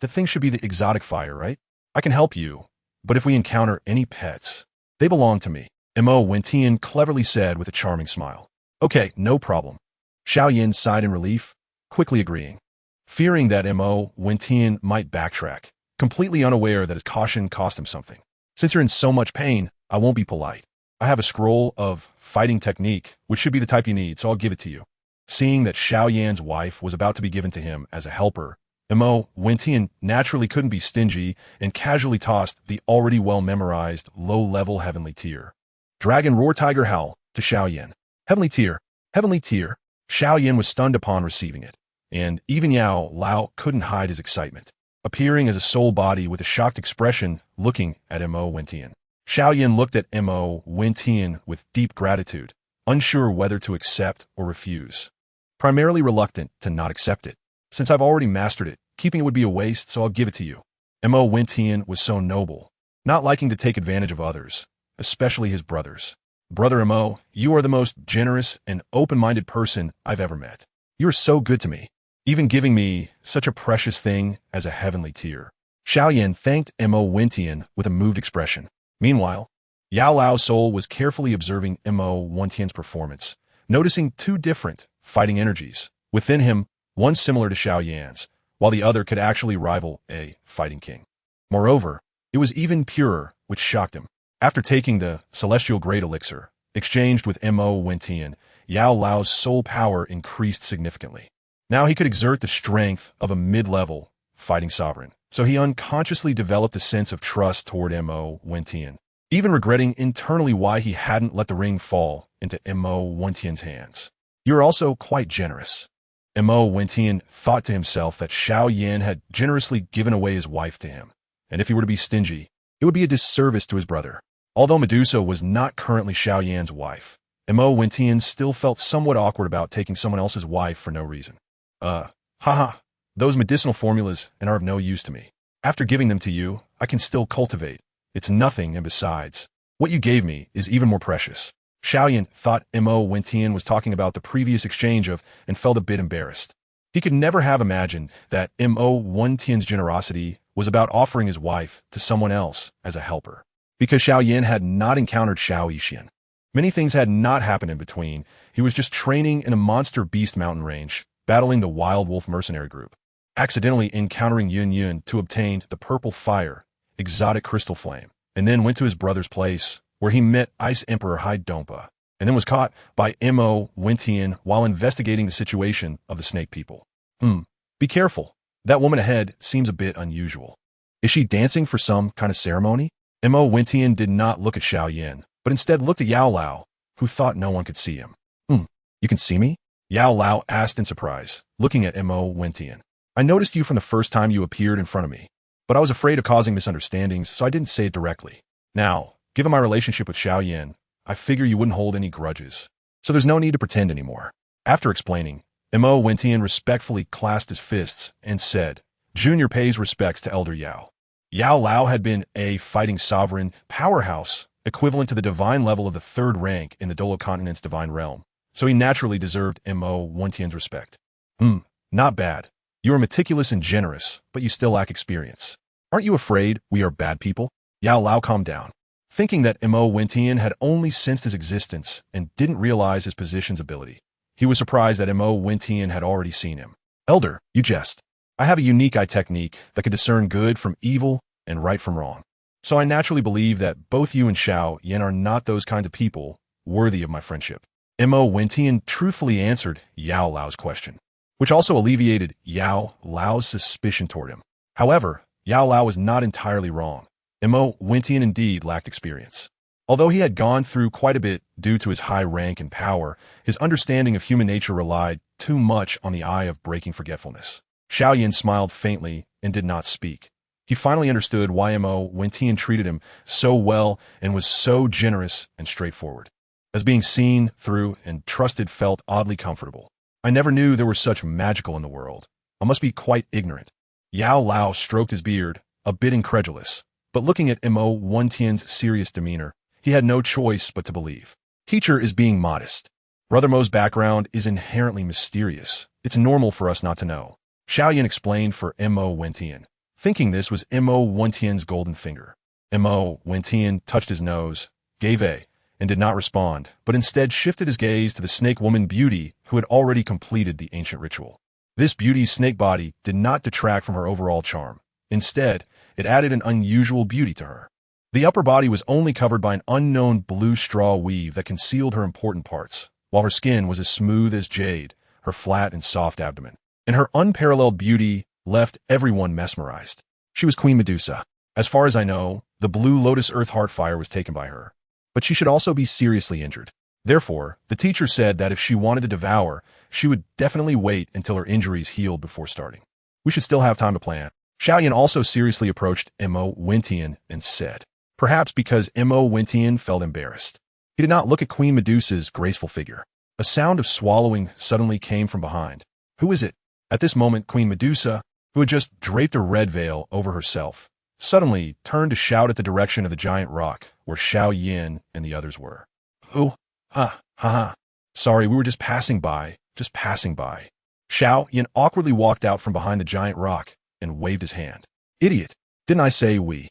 The thing should be the exotic fire, right? I can help you, but if we encounter any pets, they belong to me. Mo Wentian cleverly said with a charming smile. Okay, no problem. Xiao Yin sighed in relief, quickly agreeing. Fearing that Mo Wentian might backtrack, completely unaware that his caution cost him something. Since you're in so much pain, I won't be polite. I have a scroll of fighting technique, which should be the type you need, so I'll give it to you. Seeing that Xiao Yan's wife was about to be given to him as a helper, Mo Wentian naturally couldn't be stingy and casually tossed the already well-memorized low-level heavenly tier. Dragon Roar Tiger Howl to Xiao Yin. Heavenly tier, heavenly tier. Xiao Yin was stunned upon receiving it, and even Yao Lao couldn't hide his excitement, appearing as a soul body with a shocked expression looking at Mo Wentian. Xiao Yin looked at Mo Wentian with deep gratitude, unsure whether to accept or refuse. Primarily reluctant to not accept it. Since I've already mastered it, keeping it would be a waste, so I'll give it to you. Mo Wentian was so noble, not liking to take advantage of others, especially his brothers. Brother Mo, you are the most generous and open-minded person I've ever met. You are so good to me, even giving me such a precious thing as a heavenly tier. Xiao Yin thanked Mo Wentian with a moved expression. Meanwhile, Yao Lao's soul was carefully observing Mo Wentian's performance, noticing two different fighting energies within him, one similar to Xiao Yan's, while the other could actually rival a fighting king. Moreover, it was even purer, which shocked him. After taking the celestial great elixir, exchanged with Mo Wentian, Yao Lao's soul power increased significantly. Now he could exert the strength of a mid-level fighting sovereign, so he unconsciously developed a sense of trust toward Mo Wentian, even regretting internally why he hadn't let the ring fall into Mo Wentian's hands. You're also quite generous. Mo Wentian thought to himself that Xiao Yin had generously given away his wife to him, and if he were to be stingy, it would be a disservice to his brother. Although Medusa was not currently Xiao Yan's wife, Mo Wentian still felt somewhat awkward about taking someone else's wife for no reason. Those medicinal formulas are of no use to me. After giving them to you, I can still cultivate. It's nothing, and besides, what you gave me is even more precious. Xiao Yin thought Mo Wentian was talking about the previous exchange of and felt a bit embarrassed. He could never have imagined that Mo Wentian's generosity was about offering his wife to someone else as a helper. Because Xiao Yin had not encountered Xiao Yixian. Many things had not happened in between. He was just training in a monster beast mountain range, battling the Wild Wolf mercenary group, accidentally encountering Yun Yun to obtain the purple fire, exotic crystal flame, and then went to his brother's place, where he met Ice Emperor Hai Dompa, and then was caught by Mo Wentian while investigating the situation of the snake people. Be careful. That woman ahead seems a bit unusual. Is she dancing for some kind of ceremony? Mo Wentian did not look at Xiao Yin, but instead looked at Yao Lao, who thought no one could see him. You can see me? Yao Lao asked in surprise, looking at Mo Wentian. I noticed you from the first time you appeared in front of me, but I was afraid of causing misunderstandings, so I didn't say it directly. Now, given my relationship with Xiao Yin, I figure you wouldn't hold any grudges, so there's no need to pretend anymore. After explaining, Mo Wentian respectfully clasped his fists and said, "Junior pays respects to Elder Yao." Yao Lao had been a fighting sovereign powerhouse, equivalent to the divine level of the third rank in the Douluo continent's divine realm, so he naturally deserved Mo Wentian's respect. Not bad. You are meticulous and generous, but you still lack experience. Aren't you afraid we are bad people? Yao Lao calmed down, thinking that Mo Wentian had only sensed his existence and didn't realize his position's ability. He was surprised that Mo Wentian had already seen him. "Elder, you jest. I have a unique eye technique that can discern good from evil and right from wrong. So I naturally believe that both you and Xiao Yan are not those kinds of people worthy of my friendship." Mo Wentian truthfully answered Yao Lao's question, which also alleviated Yao Lao's suspicion toward him. However, Yao Lao was not entirely wrong. Mo Wentian indeed lacked experience. Although he had gone through quite a bit due to his high rank and power, his understanding of human nature relied too much on the eye of breaking forgetfulness. Xiao Yan smiled faintly and did not speak. He finally understood why Mo Wentian treated him so well and was so generous and straightforward. As being seen through and trusted felt oddly comfortable. "I never knew there was such magical in the world. I must be quite ignorant." Yao Lao stroked his beard, a bit incredulous, but looking at Mo Wentian's serious demeanor, he had no choice but to believe. Teacher is being modest. Brother Mo's background is inherently mysterious. It's normal for us not to know. Xiao Yan explained for Mo Wentian, thinking this was Mo Wentian's golden finger. Mo Wentian touched his nose, gave a, and did not respond, but instead shifted his gaze to the snake woman beauty who had already completed the ancient ritual. This beauty's snake body did not detract from her overall charm. Instead, it added an unusual beauty to her. The upper body was only covered by an unknown blue straw weave that concealed her important parts, while her skin was as smooth as jade, her flat and soft abdomen. And her unparalleled beauty left everyone mesmerized. She was Queen Medusa. As far as I know, the blue lotus earth heart fire was taken by her. But she should also be seriously injured. Therefore, the teacher said that if she wanted to devour, she would definitely wait until her injuries healed before starting. We should still have time to plan. Xiao Yan also seriously approached Mo Wentian and said, perhaps because Mo Wentian felt embarrassed. He did not look at Queen Medusa's graceful figure. A sound of swallowing suddenly came from behind. "Who is it?" At this moment, Queen Medusa, who had just draped a red veil over herself, suddenly turned to shout at the direction of the giant rock where Xiao Yan and the others were. "Oh, sorry, we were just passing by. Xiao Yan awkwardly walked out from behind the giant rock and waved his hand. "Idiot, didn't I say we?"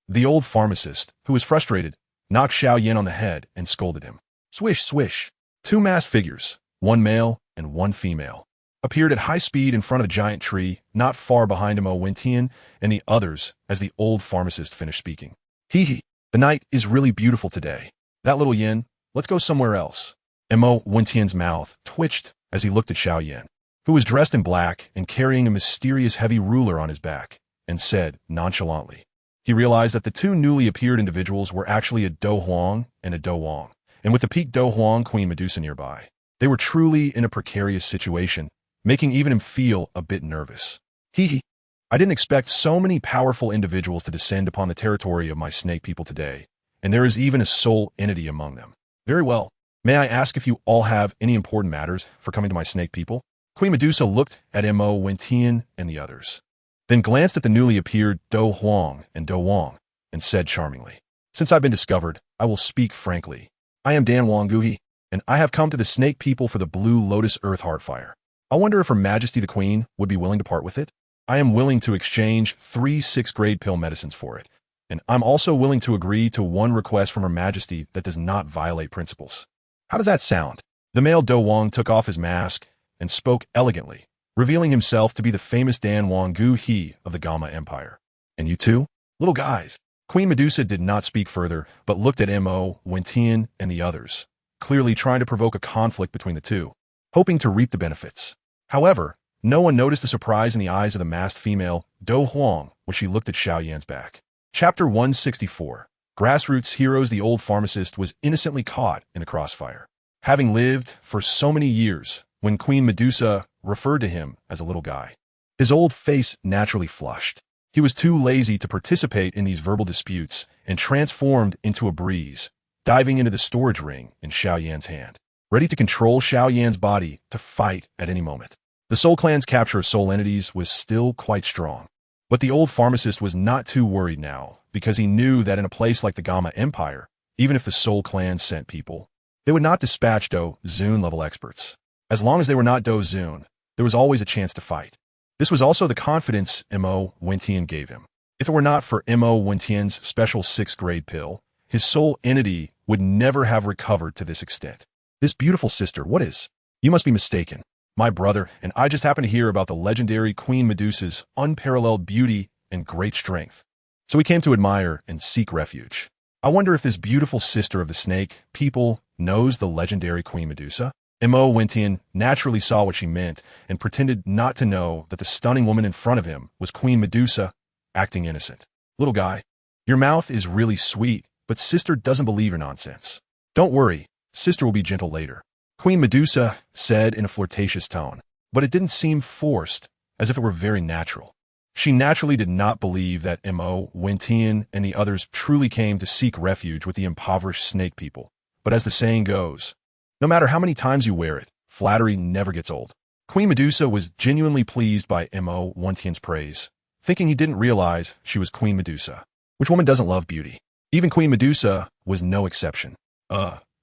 The old pharmacist, who was frustrated, knocked Xiao Yan on the head and scolded him. Swish, swish. Two masked figures, one male and one female, appeared at high speed in front of a giant tree not far behind Mo Wentian and the others as the old pharmacist finished speaking. "Hee, the night is really beautiful today. That little Yin, let's go somewhere else." Mo Wentian's mouth twitched as he looked at Xiao Yan, who was dressed in black and carrying a mysterious heavy ruler on his back, and said nonchalantly. He realized that the two newly appeared individuals were actually a Do Huang and a Do Wang, and with the peak Do Huang Queen Medusa nearby, they were truly in a precarious situation, making even him feel a bit nervous. "Hee, I didn't expect so many powerful individuals to descend upon the territory of my snake people today, and there is even a soul entity among them. Very well. May I ask if you all have any important matters for coming to my snake people?" Queen Medusa looked at Mo Wentian and the others, then glanced at the newly appeared Do Huang and Do Wang, and said charmingly, "Since I've been discovered, I will speak frankly. I am Dan Wang Guhi, and I have come to the snake people for the blue lotus earth heart fire. I wonder if Her Majesty the Queen would be willing to part with it? I am willing to exchange 3 6th-grade pill medicines for it, and I'm also willing to agree to one request from Her Majesty that does not violate principles. How does that sound?" The male Do Wang took off his mask and spoke elegantly, revealing himself to be the famous Dan Wang Gu He of the Gamma Empire. "And you too? Little guys." Queen Medusa did not speak further, but looked at Mo Wentian and the others, clearly trying to provoke a conflict between the two, hoping to reap the benefits. However, no one noticed the surprise in the eyes of the masked female, Do Huang, when she looked at Xiao Yan's back. Chapter 164. Grassroots Heroes. The old pharmacist was innocently caught in the crossfire, having lived for so many years when Queen Medusa referred to him as a little guy. His old face naturally flushed. He was too lazy to participate in these verbal disputes and transformed into a breeze, diving into the storage ring in Xiao Yan's hand. ready to control Xiao Yan's body to fight at any moment. The Soul Clan's capture of soul entities was still quite strong. But the old pharmacist was not too worried now, because he knew that in a place like the Gamma Empire, even if the Soul Clan sent people, they would not dispatch Do-Zun level experts. As long as they were not Do-Zun, there was always a chance to fight. This was also the confidence Mo Wentian gave him. If it were not for Mo Wentian's special 6th grade pill, his soul entity would never have recovered to this extent. This beautiful sister, what is? You must be mistaken. My brother and I just happened to hear about the legendary Queen Medusa's unparalleled beauty and great strength. So we came to admire and seek refuge. I wonder if this beautiful sister of the snake people knows the legendary Queen Medusa? Mo Wentian naturally saw what she meant and pretended not to know that the stunning woman in front of him was Queen Medusa, acting innocent. Little guy, your mouth is really sweet, but sister doesn't believe your nonsense. Don't worry, sister will be gentle later. Queen Medusa said in a flirtatious tone, but it didn't seem forced, as if it were very natural. She naturally did not believe that Mo Wentian and the others truly came to seek refuge with the impoverished snake people. But as the saying goes, no matter how many times you wear it, flattery never gets old. Queen Medusa was genuinely pleased by Mo Wentian's praise, thinking he didn't realize she was Queen Medusa. Which woman doesn't love beauty? Even Queen Medusa was no exception.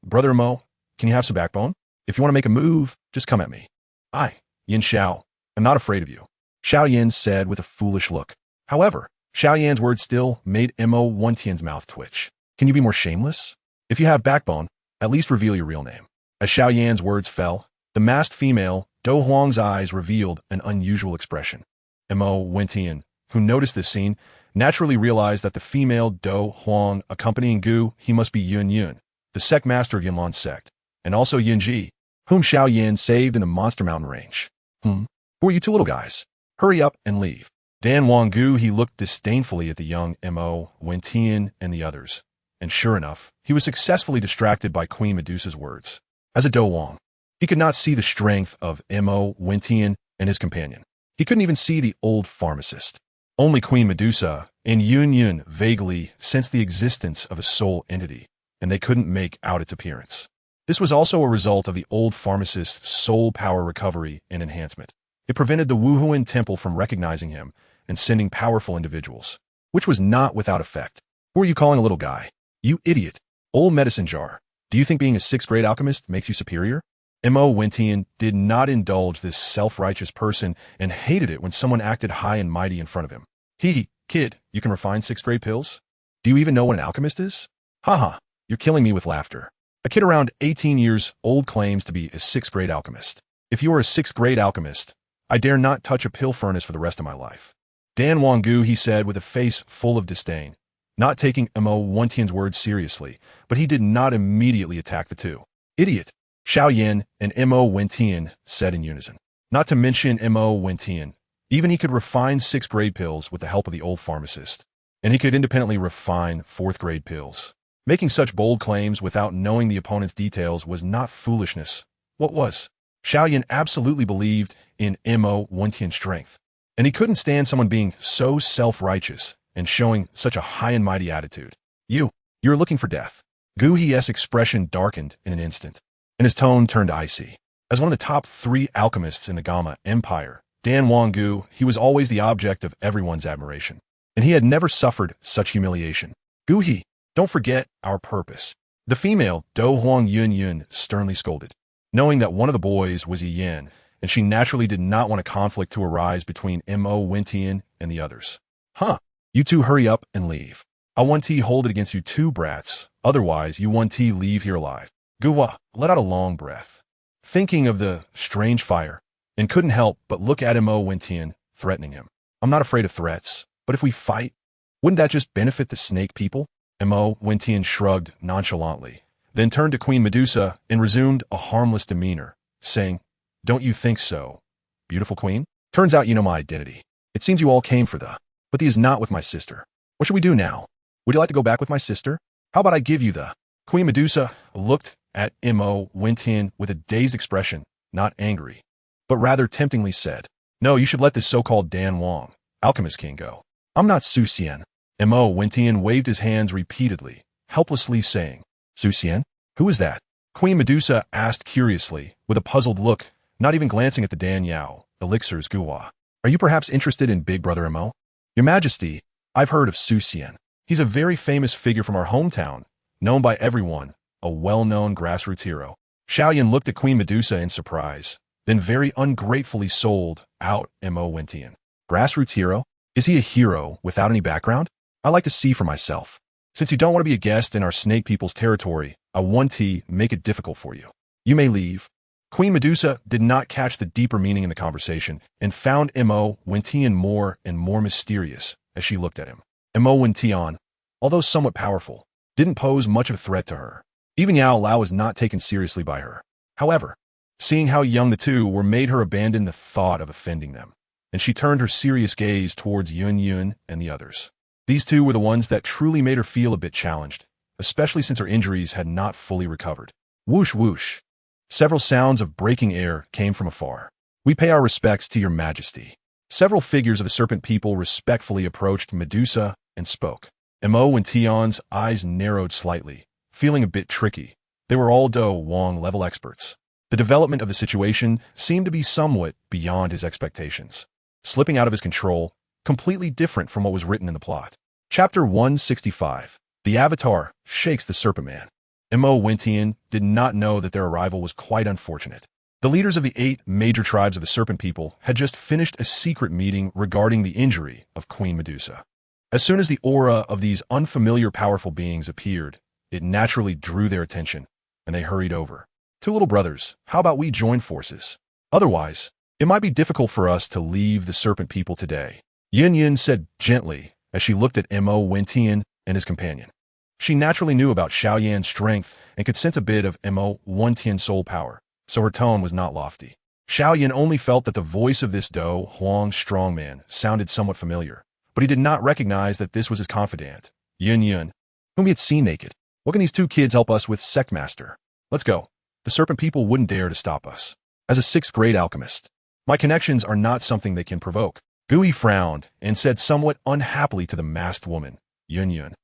Brother Mo, can you have some backbone? If you want to make a move, just come at me. Yin Xiao, I'm not afraid of you, Xiao Yan said with a foolish look. However, Xiao Yan's words still made Mo Wentian's mouth twitch. Can you be more shameless? If you have backbone, at least reveal your real name. As Xiao Yan's words fell, the masked female, Do Huang's eyes revealed an unusual expression. Mo Wentian, who noticed this scene, naturally realized that the female Do Huang accompanying Gu, he must be Yun Yun, the sect master of Yunlan's sect, and also Yun Ji, whom Xiao Yan saved in the Monster Mountain range. Who are you two little guys? Hurry up and leave. Dan Wang Gu, he looked disdainfully at the young Mo Wentian and the others, and sure enough, he was successfully distracted by Queen Medusa's words. As a Do Wang, he could not see the strength of Mo Wentian and his companion. He couldn't even see the old pharmacist. Only Queen Medusa and Yun Yun vaguely sensed the existence of a soul entity, and they couldn't make out its appearance. This was also a result of the old pharmacist's soul power recovery and enhancement. It prevented the Wuhuan temple from recognizing him and sending powerful individuals, which was not without effect. Who are you calling a little guy? You idiot. Old medicine jar. Do you think being a 6th grade alchemist makes you superior? Mo Wentian did not indulge this self-righteous person and hated it when someone acted high and mighty in front of him. Kid, you can refine 6th grade pills? Do you even know what an alchemist is? Haha, you're killing me with laughter. A kid around 18 years old claims to be a 6th grade alchemist. If you are a 6th grade alchemist, I dare not touch a pill furnace for the rest of my life. Dan Wang Gu, he said with a face full of disdain, not taking Mo Wentian's words seriously, but he did not immediately attack the two. Idiot, Xiao Yan and Mo Wentian said in unison. Not to mention Mo Wentian, even he could refine 6th grade pills with the help of the old pharmacist, and he could independently refine 4th grade pills. Making such bold claims without knowing the opponent's details was not foolishness. What was? Xiao Yan absolutely believed in Mo Wentian's strength, and he couldn't stand someone being so self-righteous and showing such a high and mighty attitude. You're looking for death. Gu He's expression darkened in an instant, and his tone turned icy. As one of the top 3 alchemists in the Gamma Empire, Dan Wang Gu, he was always the object of everyone's admiration, and he had never suffered such humiliation. Gu He, don't forget our purpose. The female, Do Huang Yun Yun, sternly scolded, knowing that one of the boys was Yin, and she naturally did not want a conflict to arise between Mo Wentian and the others. You two hurry up and leave. I want to hold it against you two brats, otherwise you want to leave here alive. Guwa let out a long breath, thinking of the strange fire, and couldn't help but look at Mo Wentian, threatening him. I'm not afraid of threats, but if we fight, wouldn't that just benefit the snake people? Mo Wentian shrugged nonchalantly, then turned to Queen Medusa and resumed a harmless demeanor, saying, Don't you think so, beautiful queen? Turns out you know my identity. It seems you all came for but he is not with my sister. What should we do now? Would you like to go back with my sister? How about I give you Queen Medusa looked at Mo Wentian with a dazed expression, not angry, but rather temptingly said, No, you should let this so-called Dan Wang, Alchemist King, go. I'm not Su Xian. Mo Wentian waved his hands repeatedly, helplessly saying, Su Xian? Who is that? Queen Medusa asked curiously, with a puzzled look, not even glancing at the Dan Yao, Elixir's Guhua. Are you perhaps interested in Big Brother Mo? Your Majesty, I've heard of Su Xian. He's a very famous figure from our hometown, known by everyone, a well-known grassroots hero. Xiaoyan looked at Queen Medusa in surprise, then very ungratefully sold out Mo Wentian. Grassroots hero? Is he a hero without any background? I like to see for myself. Since you don't want to be a guest in our snake people's territory, I want to make it difficult for you. You may leave. Queen Medusa did not catch the deeper meaning in the conversation and found Mo Wentian more and more mysterious as she looked at him. Mo Wentian, although somewhat powerful, didn't pose much of a threat to her. Even Yao Lao was not taken seriously by her. However, seeing how young the two were made her abandon the thought of offending them, and she turned her serious gaze towards Yun Yun and the others. These two were the ones that truly made her feel a bit challenged, especially since her injuries had not fully recovered. Whoosh whoosh. Several sounds of breaking air came from afar. We pay our respects to your majesty. Several figures of the serpent people respectfully approached Medusa and spoke. Mo Wentian's eyes narrowed slightly, feeling a bit tricky. They were all Do Wong level experts. The development of the situation seemed to be somewhat beyond his expectations, slipping out of his control, completely different from what was written in the plot. Chapter 165. The Avatar Shakes the Serpent Man. Mo Wentian did not know that their arrival was quite unfortunate. The leaders of the 8 major tribes of the serpent people had just finished a secret meeting regarding the injury of Queen Medusa. As soon as the aura of these unfamiliar powerful beings appeared, it naturally drew their attention, and they hurried over. Two little brothers, how about we join forces? Otherwise, it might be difficult for us to leave the serpent people today, Yin Yin said gently as she looked at Mo Wentian and his companion. She naturally knew about Xiaoyan's strength and could sense a bit of Mo Wentian's soul power, so her tone was not lofty. Xiaoyan only felt that the voice of this Do Huang strongman sounded somewhat familiar, but he did not recognize that this was his confidant, Yin Yin, whom he had seen naked. What can these two kids help us with, Sectmaster? Let's go. The serpent people wouldn't dare to stop us. As a 6th grade alchemist, my connections are not something they can provoke. Gui frowned and said somewhat unhappily to the masked woman, Yun Yun.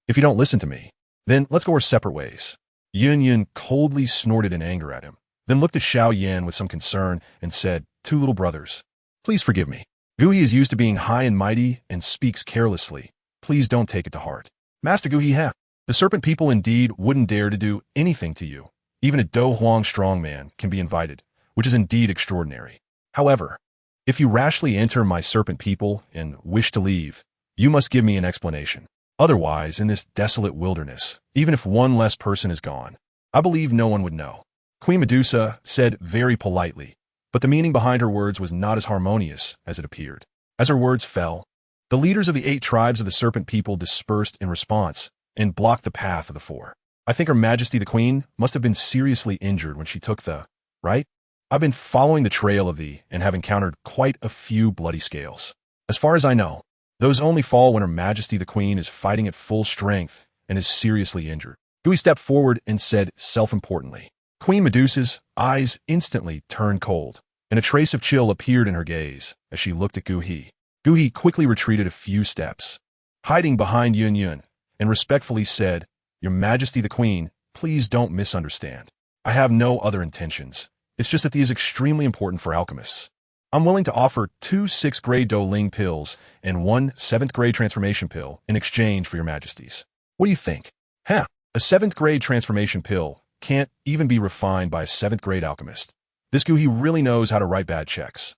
If you don't listen to me, then let's go our separate ways. Yun Yun coldly snorted in anger at him, then looked at Xiaoyan with some concern and said, Two little brothers, please forgive me. Gui is used to being high and mighty and speaks carelessly. Please don't take it to heart. Master Gui, the serpent people indeed wouldn't dare to do anything to you. Even a Do Huang strongman can be invited, which is indeed extraordinary. However, if you rashly enter my serpent people and wish to leave, you must give me an explanation. Otherwise, in this desolate wilderness, even if one less person is gone, I believe no one would know. Queen Medusa said very politely, but the meaning behind her words was not as harmonious as it appeared. As her words fell, the leaders of the 8 tribes of the serpent people dispersed in response and blocked the path of the 4. I think Her Majesty the Queen must have been seriously injured when she took the, right? I've been following the trail of the and have encountered quite a few bloody scales. As far as I know, those only fall when Her Majesty the Queen is fighting at full strength and is seriously injured. Gui stepped forward and said self-importantly. Queen Medusa's eyes instantly turned cold, and a trace of chill appeared in her gaze as she looked at Gui. Gui quickly retreated a few steps, hiding behind Yun Yun, and respectfully said, Your Majesty the Queen, please don't misunderstand. I have no other intentions. It's just that these is extremely important for alchemists. I'm willing to offer 2 6th grade Do Ling pills and 1 7th grade transformation pill in exchange for Your Majesties. What do you think? A 7th grade transformation pill can't even be refined by a 7th grade alchemist. This Gui really knows how to write bad checks.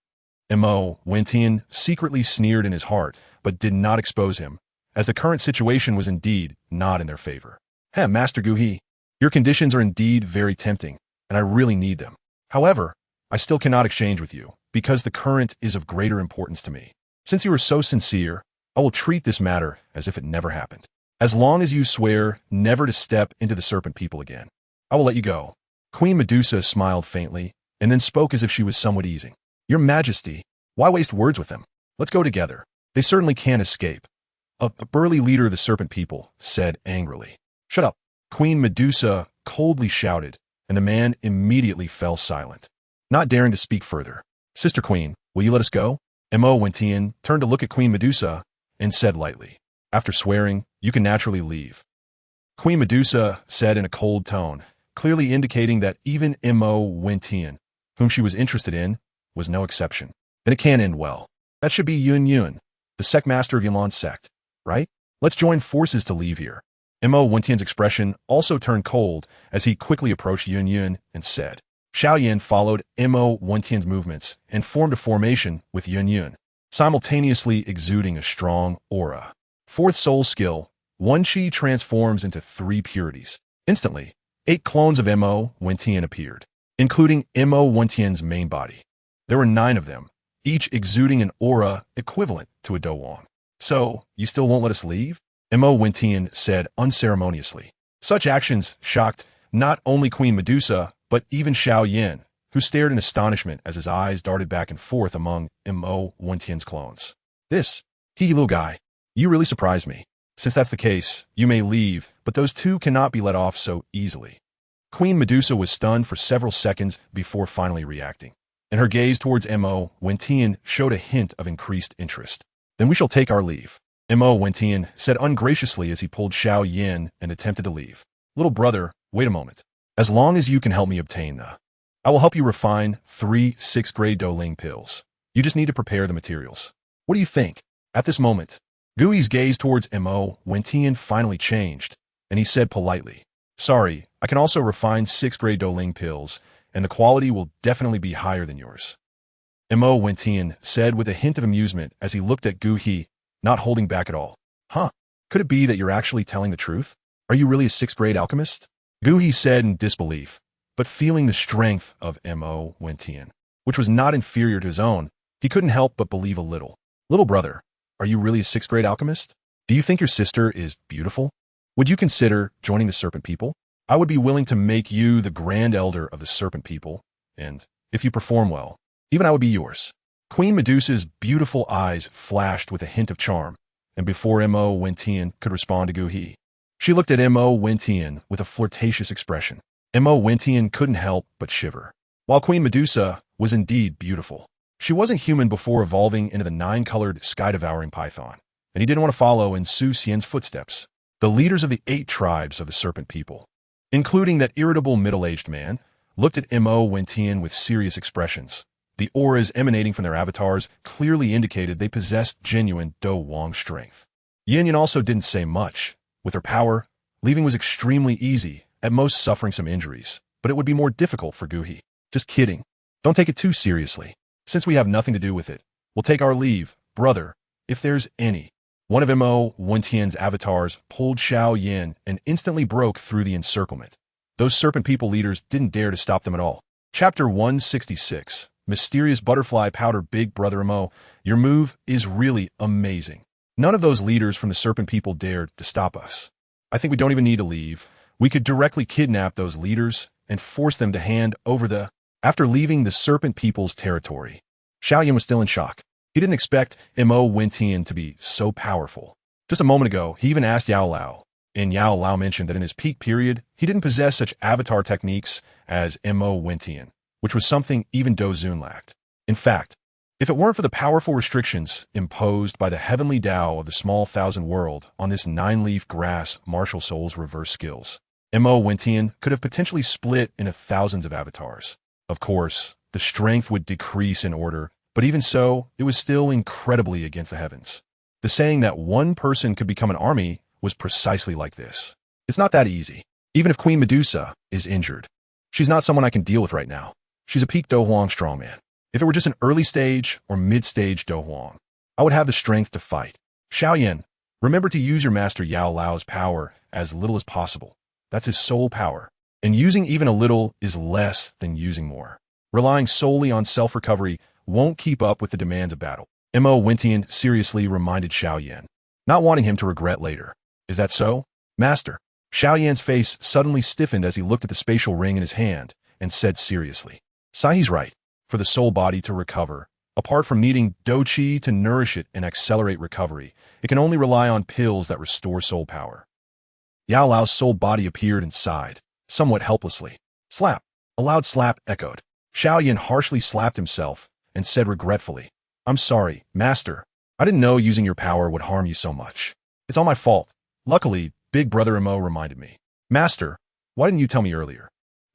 Mo Wentian secretly sneered in his heart, but did not expose him, as the current situation was indeed not in their favor. Master Gui, your conditions are indeed very tempting, and I really need them. However, I still cannot exchange with you, because the current is of greater importance to me. Since you are so sincere, I will treat this matter as if it never happened. As long as you swear never to step into the serpent people again, I will let you go. Queen Medusa smiled faintly, and then spoke as if she was somewhat easing. Your Majesty, why waste words with them? Let's go together. They certainly can't escape. A burly leader of the serpent people said angrily. Shut up. Queen Medusa coldly shouted, and the man immediately fell silent, not daring to speak further. Sister Queen, will you let us go? Mo Wentian turned to look at Queen Medusa and said lightly, After swearing, you can naturally leave. Queen Medusa said in a cold tone, clearly indicating that even Mo Wentian, whom she was interested in, was no exception. And it can't end well. That should be Yun Yun, the sect master of Yunlan's sect, right? Let's join forces to leave here. Mo Wentian's expression also turned cold as he quickly approached Yun Yun and said. Xiao Yan followed Mo Wentian's movements and formed a formation with Yun Yun, simultaneously exuding a strong aura. Fourth soul skill, one Qi transforms into 3 purities. Instantly, 8 clones of Mo Wentian appeared, including Mo Wentian's main body. There were 9 of them, each exuding an aura equivalent to a Douwang. So, you still won't let us leave? Mo Wentian said unceremoniously. Such actions shocked not only Queen Medusa, but even Xiao Yan, who stared in astonishment as his eyes darted back and forth among Mo Wentian's clones. Little guy, you really surprised me. Since that's the case, you may leave, but those 2 cannot be let off so easily. Queen Medusa was stunned for several seconds before finally reacting, and her gaze towards Mo Wentian showed a hint of increased interest. Then we shall take our leave. Mo Wentian said ungraciously as he pulled Xiao Yan and attempted to leave. Little brother, wait a moment. As long as you can help me obtain I will help you refine 3 6th-grade Douling pills. You just need to prepare the materials. What do you think? At this moment, Gui's gaze towards Mo Wentian finally changed, and he said politely, Sorry, I can also refine 6th-grade Douling pills, and the quality will definitely be higher than yours. Mo Wentian said with a hint of amusement as he looked at Gui, not holding back at all. Huh? Could it be that you're actually telling the truth? Are you really a 6th-grade alchemist? Gui said in disbelief, but feeling the strength of Mo Wentian, which was not inferior to his own, he couldn't help but believe a little. Little brother, are you really a 6th-grade alchemist? Do you think your sister is beautiful? Would you consider joining the Serpent People? I would be willing to make you the Grand Elder of the Serpent People, and, if you perform well, even I would be yours. Queen Medusa's beautiful eyes flashed with a hint of charm, and before Mo Wentian could respond to Gui, she looked at Mo Wentian with a flirtatious expression. Mo Wentian couldn't help but shiver. While Queen Medusa was indeed beautiful, she wasn't human before evolving into the 9-colored sky-devouring python, and he didn't want to follow in Su Xian's footsteps. The leaders of the 8 tribes of the Serpent People, including that irritable middle-aged man, looked at Mo Wentian with serious expressions. The auras emanating from their avatars clearly indicated they possessed genuine Douwang strength. Yin Yan also didn't say much. With her power, leaving was extremely easy, at most suffering some injuries, but it would be more difficult for Gui. Just kidding. Don't take it too seriously. Since we have nothing to do with it, we'll take our leave, brother, if there's any. One of Mo Wentian's avatars pulled Xiao Yan and instantly broke through the encirclement. Those Serpent People leaders didn't dare to stop them at all. Chapter 166. Mysterious Butterfly Powder. Big Brother Mo, your move is really amazing. None of those leaders from the Serpent People dared to stop us. I think we don't even need to leave. We could directly kidnap those leaders and force them to hand over After leaving the Serpent People's territory, Xiao Yan was still in shock. He didn't expect Mo Wentian to be so powerful. Just a moment ago, he even asked Yao Lao, and Yao Lao mentioned that in his peak period, he didn't possess such avatar techniques as Mo Wentian, which was something even Do Zun lacked. In fact, if it weren't for the powerful restrictions imposed by the heavenly Tao of the small thousand world on this 9-leaf grass MartialSoul's reverse skills, Mo Wentian could have potentially split into thousands of avatars. Of course, the strength would decrease in order, but even so, it was still incredibly against the heavens. The saying that one person could become an army was precisely like this. It's not that easy. Even if Queen Medusa is injured, she's not someone I can deal with right now. She's a peak Douwang strongman. If it were just an early stage or mid-stage Douwang, I would have the strength to fight. Xiao Yan, remember to use your master Yao Lao's power as little as possible. That's his soul power. And using even a little is less than using more. Relying solely on self-recovery won't keep up with the demands of battle. Mo Wentian seriously reminded Xiao Yan, not wanting him to regret later. Is that so, master? Xiao Yan's face suddenly stiffened as he looked at the spatial ring in his hand and said seriously, Sai's right. For the soul body to recover, apart from needing Do Qi to nourish it and accelerate recovery, it can only rely on pills that restore soul power. Yao Lao's soul body appeared and sighed, somewhat helplessly. Slap! A loud slap echoed. Xiao Yan harshly slapped himself and said regretfully, I'm sorry, master. I didn't know using your power would harm you so much. It's all my fault. Luckily, Big Brother Mo reminded me. Master, why didn't you tell me earlier?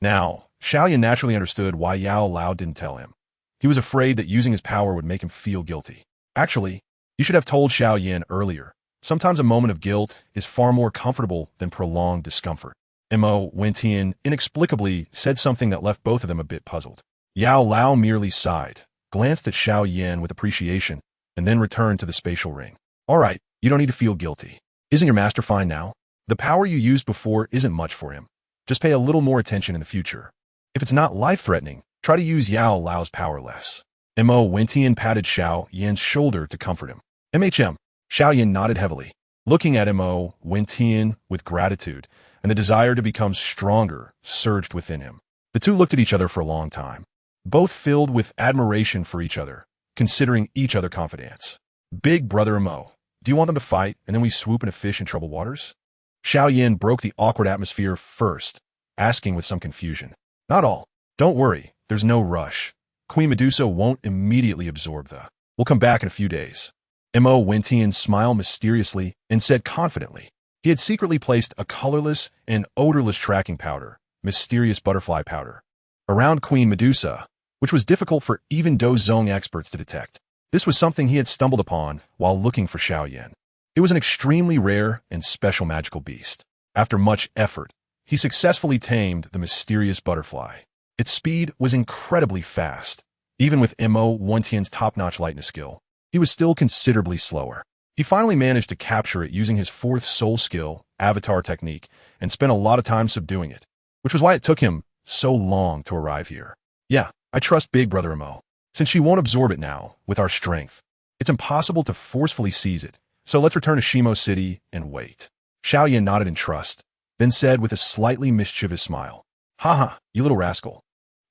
Now, Xiaoyan naturally understood why Yao Lao didn't tell him. He was afraid that using his power would make him feel guilty. Actually, you should have told Xiaoyan earlier. Sometimes a moment of guilt is far more comfortable than prolonged discomfort. Mo Wentian inexplicably said something that left both of them a bit puzzled. Yao Lao merely sighed, glanced at Xiaoyan with appreciation, and then returned to the spatial ring. All right, you don't need to feel guilty. Isn't your master fine now? The power you used before isn't much for him. Just pay a little more attention in the future. If it's not life-threatening, try to use Yao Lao's power less. Mo Wentian patted Xiao Yan's shoulder to comfort him. MHM. Xiao Yan nodded heavily, looking at Mo Wentian with gratitude, and the desire to become stronger surged within him. The two looked at each other for a long time, both filled with admiration for each other, considering each other confidants. Big brother Mo, do you want them to fight and then we swoop in a fish in troubled waters? Xiao Yan broke the awkward atmosphere first, asking with some confusion. Not all. Don't worry, there's no rush. Queen Medusa won't immediately absorb the. We'll come back in a few days. Mo Wentian smiled mysteriously and said confidently. He had secretly placed a colorless and odorless tracking powder, mysterious butterfly powder, around Queen Medusa, which was difficult for even Douzong experts to detect. This was something he had stumbled upon while looking for Xiaoyan. It was an extremely rare and special magical beast. After much effort, he successfully tamed the mysterious butterfly. Its speed was incredibly fast. Even with Mo Wentian's top-notch lightness skill, he was still considerably slower. He finally managed to capture it using his fourth soul skill, Avatar technique, and spent a lot of time subduing it, which was why it took him so long to arrive here. Yeah, I trust Big Brother Mo. Since she won't absorb it now, with our strength, it's impossible to forcefully seize it, so let's return to Shimo City and wait. Xiaoyan nodded in trust, then said with a slightly mischievous smile, Haha, you little rascal.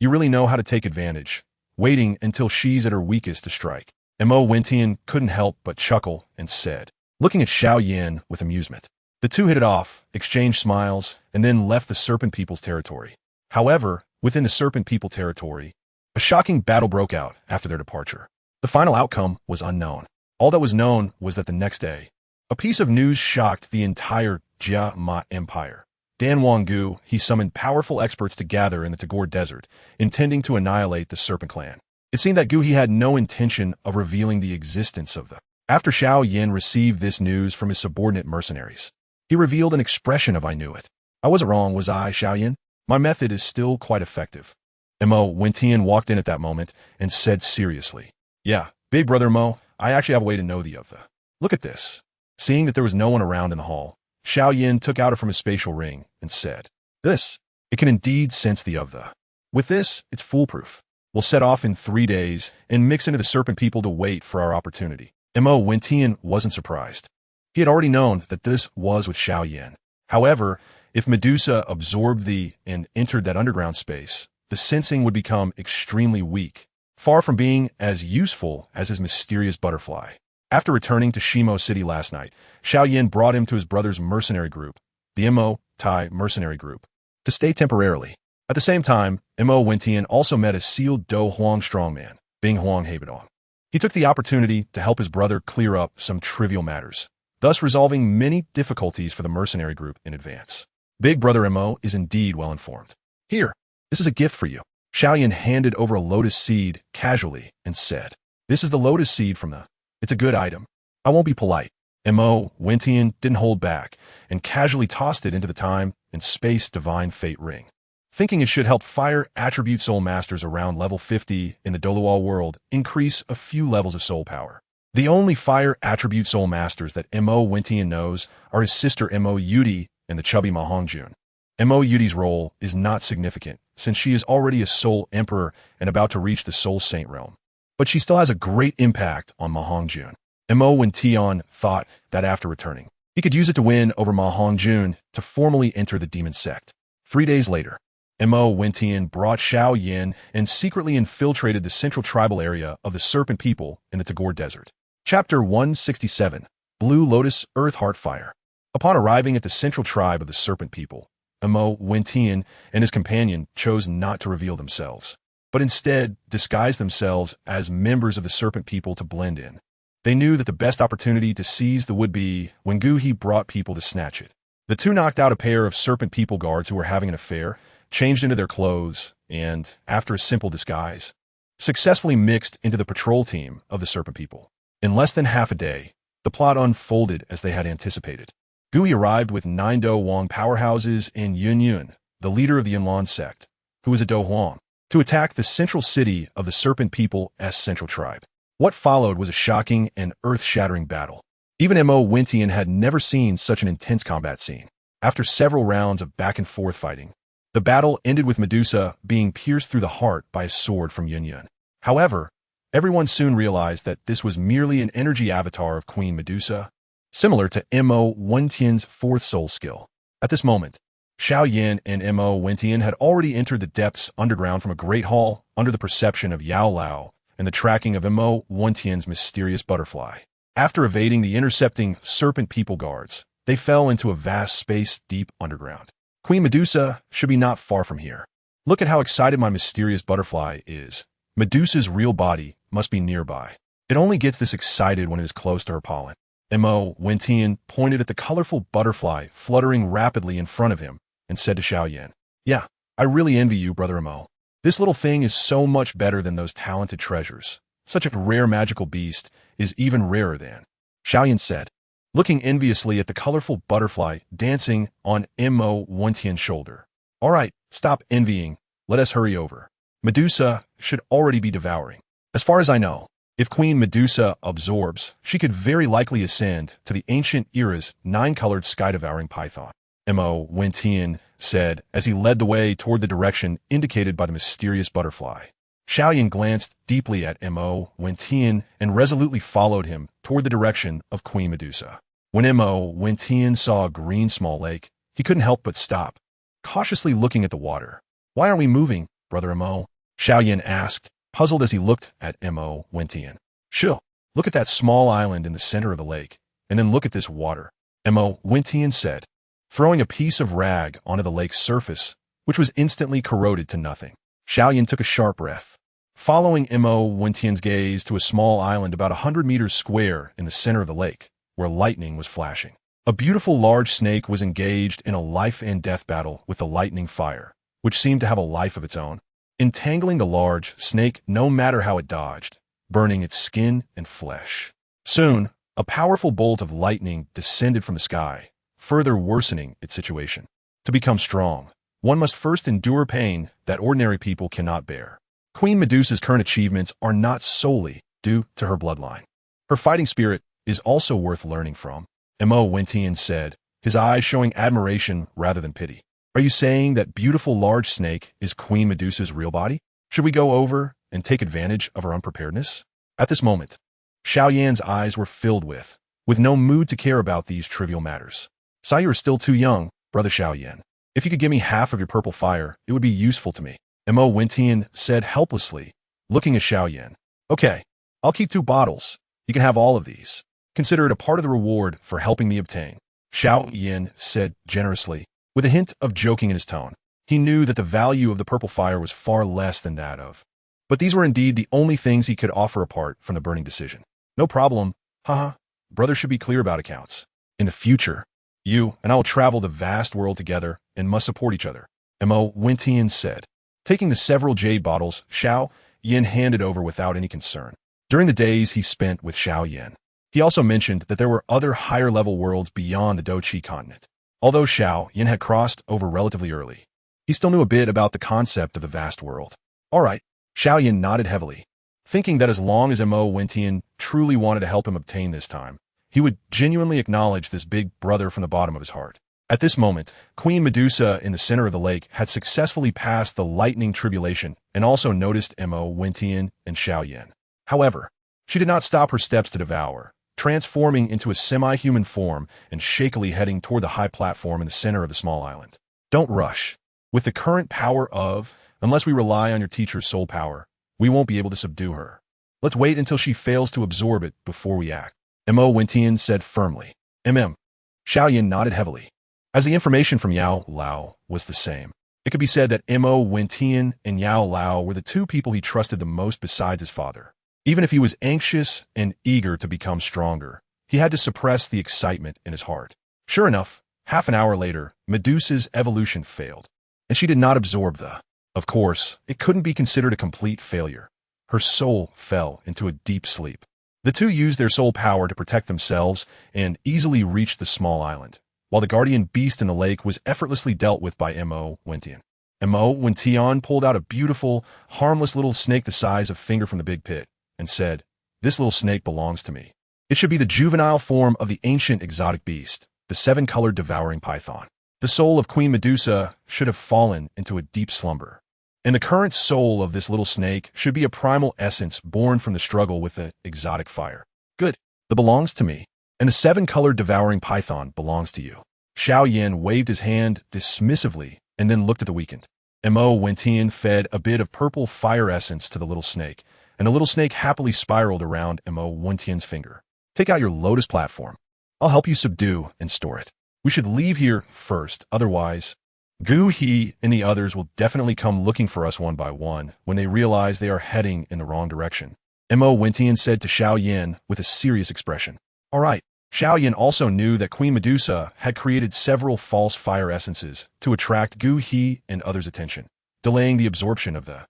You really know how to take advantage, waiting until she's at her weakest to strike. Mo Wentian couldn't help but chuckle and said, looking at Xiaoyan with amusement. The two hit it off, exchanged smiles, and then left the Serpent People's territory. However, within the Serpent People territory, a shocking battle broke out after their departure. The final outcome was unknown. All that was known was that the next day, a piece of news shocked the entire Jia Ma Empire. Dan Wanggu, he summoned powerful experts to gather in the Tagore Desert, intending to annihilate the Serpent Clan. It seemed that Gu He had no intention of revealing the existence of the. After Xiao Yan received this news from his subordinate mercenaries, he revealed an expression of I knew it. I wasn't wrong, was I, Xiao Yan? My method is still quite effective. Mo Wentian walked in at that moment and said seriously, Yeah, Big Brother Mo, I actually have a way to know the of the. Look at this. Seeing that there was no one around in the hall, Xiao Yan took out it from his spatial ring and said, This, it can indeed sense the of the. With this, it's foolproof. We'll set off in 3 days and mix into the Serpent People to wait for our opportunity. Mo Wentian wasn't surprised. He had already known that this was with Xiao Yan. However, if Medusa absorbed the and entered that underground space, the sensing would become extremely weak, far from being as useful as his mysterious butterfly. After returning to Shimo City last night, Xiao Yan brought him to his brother's mercenary group, the Mo Tai mercenary group, to stay temporarily. At the same time, Mo Wentian also met a sealed Do Huang strongman, Bing Huang Hebedong. He took the opportunity to help his brother clear up some trivial matters, thus resolving many difficulties for the mercenary group in advance. Big Brother Mo is indeed well informed. Here, this is a gift for you. Xiao Yan handed over a lotus seed casually and said, This is the lotus seed from the. It's a good item. I won't be polite. Mo Wentian didn't hold back and casually tossed it into the time and space divine fate ring, thinking it should help fire attribute soul masters around level 50 in the Douluo world increase a few levels of soul power. The only fire attribute soul masters that Mo Wentian knows are his sister Mo Yudi and the chubby Ma Hongjun. Mo Yudi's role is not significant since she is already a soul emperor and about to reach the soul saint realm. But she still has a great impact on Ma Hongjun. Mo Wentian thought that after returning, he could use it to win over Ma Hongjun to formally enter the demon sect. 3 days later, Mo Wentian brought Xiao Yan and secretly infiltrated the central tribal area of the Serpent People in the Tagore Desert. Chapter 167, Blue Lotus Earth Heart Fire. Upon arriving at the central tribe of the Serpent People, Mo Wentian and his companion chose not to reveal themselves, but instead disguised themselves as members of the Serpent People to blend in. They knew that the best opportunity to seize the would be when Gu He brought people to snatch it. The two knocked out a pair of Serpent People guards who were having an affair, changed into their clothes, and, after a simple disguise, successfully mixed into the patrol team of the Serpent People. In less than half a day, the plot unfolded as they had anticipated. Gui arrived with 9 Do Wang powerhouses in Yunyun, the leader of the Yunlan sect, who was a Do Huang, to attack the central city of the Serpent People's central tribe. What followed was a shocking and earth-shattering battle. Even Mo Wintian had never seen such an intense combat scene. After several rounds of back-and-forth fighting, the battle ended with Medusa being pierced through the heart by a sword from Yunyun. However, everyone soon realized that this was merely an energy avatar of Queen Medusa, similar to Mo Wintian's fourth soul skill. At this moment, Xiao Yin and Mo Wintian had already entered the depths underground from a great hall under the perception of Yao Lao and the tracking of Mo Wintian's mysterious butterfly. After evading the intercepting Serpent People guards, they fell into a vast space deep underground. Queen Medusa should be not far from here. Look at how excited my mysterious butterfly is. Medusa's real body must be nearby. It only gets this excited when it is close to her pollen. Mo Wintian pointed at the colorful butterfly fluttering rapidly in front of him and said to Xiao Yan, "Yeah, I really envy you, Brother Mo. This little thing is so much better than those talented treasures. Such a rare magical beast is even rarer than." Xiao Yan said, looking enviously at the colorful butterfly dancing on Mo Wintian's shoulder. "All right, stop envying. Let us hurry over. Medusa should already be devouring. As far as I know, if Queen Medusa absorbs, she could very likely ascend to the ancient era's 9-colored sky-devouring python." Mo Wintian said as he led the way toward the direction indicated by the mysterious butterfly. Xiao Yan glanced deeply at Mo Wintian and resolutely followed him toward the direction of Queen Medusa. When Mo Wintian saw a green small lake, he couldn't help but stop, cautiously looking at the water. "Why aren't we moving, Brother Mo?" Xiao Yan asked, puzzled as he looked at Mo Wintian. "Sure, look at that small island in the center of the lake, and then look at this water," Mo Wintian said, throwing a piece of rag onto the lake's surface, which was instantly corroded to nothing. Xiao Yan took a sharp breath, following Mo Wintian's gaze to a small island about 100 meters square in the center of the lake, where lightning was flashing. A beautiful large snake was engaged in a life-and-death battle with the lightning fire, which seemed to have a life of its own, entangling the large snake no matter how it dodged, burning its skin and flesh. Soon, a powerful bolt of lightning descended from the sky, further worsening its situation. To become strong, one must first endure pain that ordinary people cannot bear. Queen Medusa's current achievements are not solely due to her bloodline. Her fighting spirit is also worth learning from, Mo Wintian said, his eyes showing admiration rather than pity. "Are you saying that beautiful large snake is Queen Medusa's real body? Should we go over and take advantage of her unpreparedness?" At this moment, Xiao Yan's eyes were filled with no mood to care about these trivial matters. "Saw you are still too young, Brother Xiao Yan. If you could give me half of your purple fire, it would be useful to me," Mo Wintian said helplessly, looking at Xiao Yan. "Okay, I'll keep 2 bottles. You can have all of these. Consider it a part of the reward for helping me obtain," Xiao Yan said generously, with a hint of joking in his tone. He knew that the value of the purple fire was far less than that of. But these were indeed the only things he could offer apart from the burning decision. "No problem. Haha. Brothers should be clear about accounts. In the future, you and I will travel the vast world together and must support each other," Mo Wintian said. Taking the several jade bottles, Xiao Yan handed over without any concern. During the days he spent with Xiao Yan, he also mentioned that there were other higher-level worlds beyond the Dochi continent. Although Xiao Yan had crossed over relatively early, he still knew a bit about the concept of the vast world. All right, Xiao Yan nodded heavily, thinking that as long as Mo Wintian truly wanted to help him obtain this time, he would genuinely acknowledge this big brother from the bottom of his heart. At this moment, Queen Medusa in the center of the lake had successfully passed the lightning tribulation and also noticed Mo Wintian and Xiao Yan. However, she did not stop her steps to devour, transforming into a semi-human form and shakily heading toward the high platform in the center of the small island. "Don't rush. With the current power of, unless we rely on your teacher's soul power, we won't be able to subdue her. Let's wait until she fails to absorb it before we act," Mo Wintian said firmly. Xiao Yan nodded heavily, as the information from Yao Lao was the same. It could be said that Mo Wintian and Yao Lao were the 2 people he trusted the most besides his father. Even if he was anxious and eager to become stronger, he had to suppress the excitement in his heart. Sure enough, half an hour later, Medusa's evolution failed. and she did not absorb the. Of course, it couldn't be considered a complete failure. Her soul fell into a deep sleep. The two used their soul power to protect themselves and easily reached the small island, while the guardian beast in the lake was effortlessly dealt with by Mo Wentian. Mo Wentian pulled out a beautiful, harmless little snake the size of a finger from the big pit and said, "This little snake belongs to me. It should be the juvenile form of the ancient exotic beast, the seven-colored devouring python. The soul of Queen Medusa should have fallen into a deep slumber. And the current soul of this little snake should be a primal essence born from the struggle with the exotic fire. Good. That belongs to me. And the seven-colored devouring python belongs to you." Xiao Yin waved his hand dismissively and then looked at the weakened. Mo Wentian fed a bit of purple fire essence to the little snake, and the little snake happily spiraled around Mo Wentian's finger. "Take out your lotus platform. I'll help you subdue and store it. We should leave here first, otherwise Gu He and the others will definitely come looking for us one by one when they realize they are heading in the wrong direction," Mo Wentian said to Xiao Yin with a serious expression. All right. Xiao Yin also knew that Queen Medusa had created several false fire essences to attract Gu He and others' attention, delaying the absorption of the.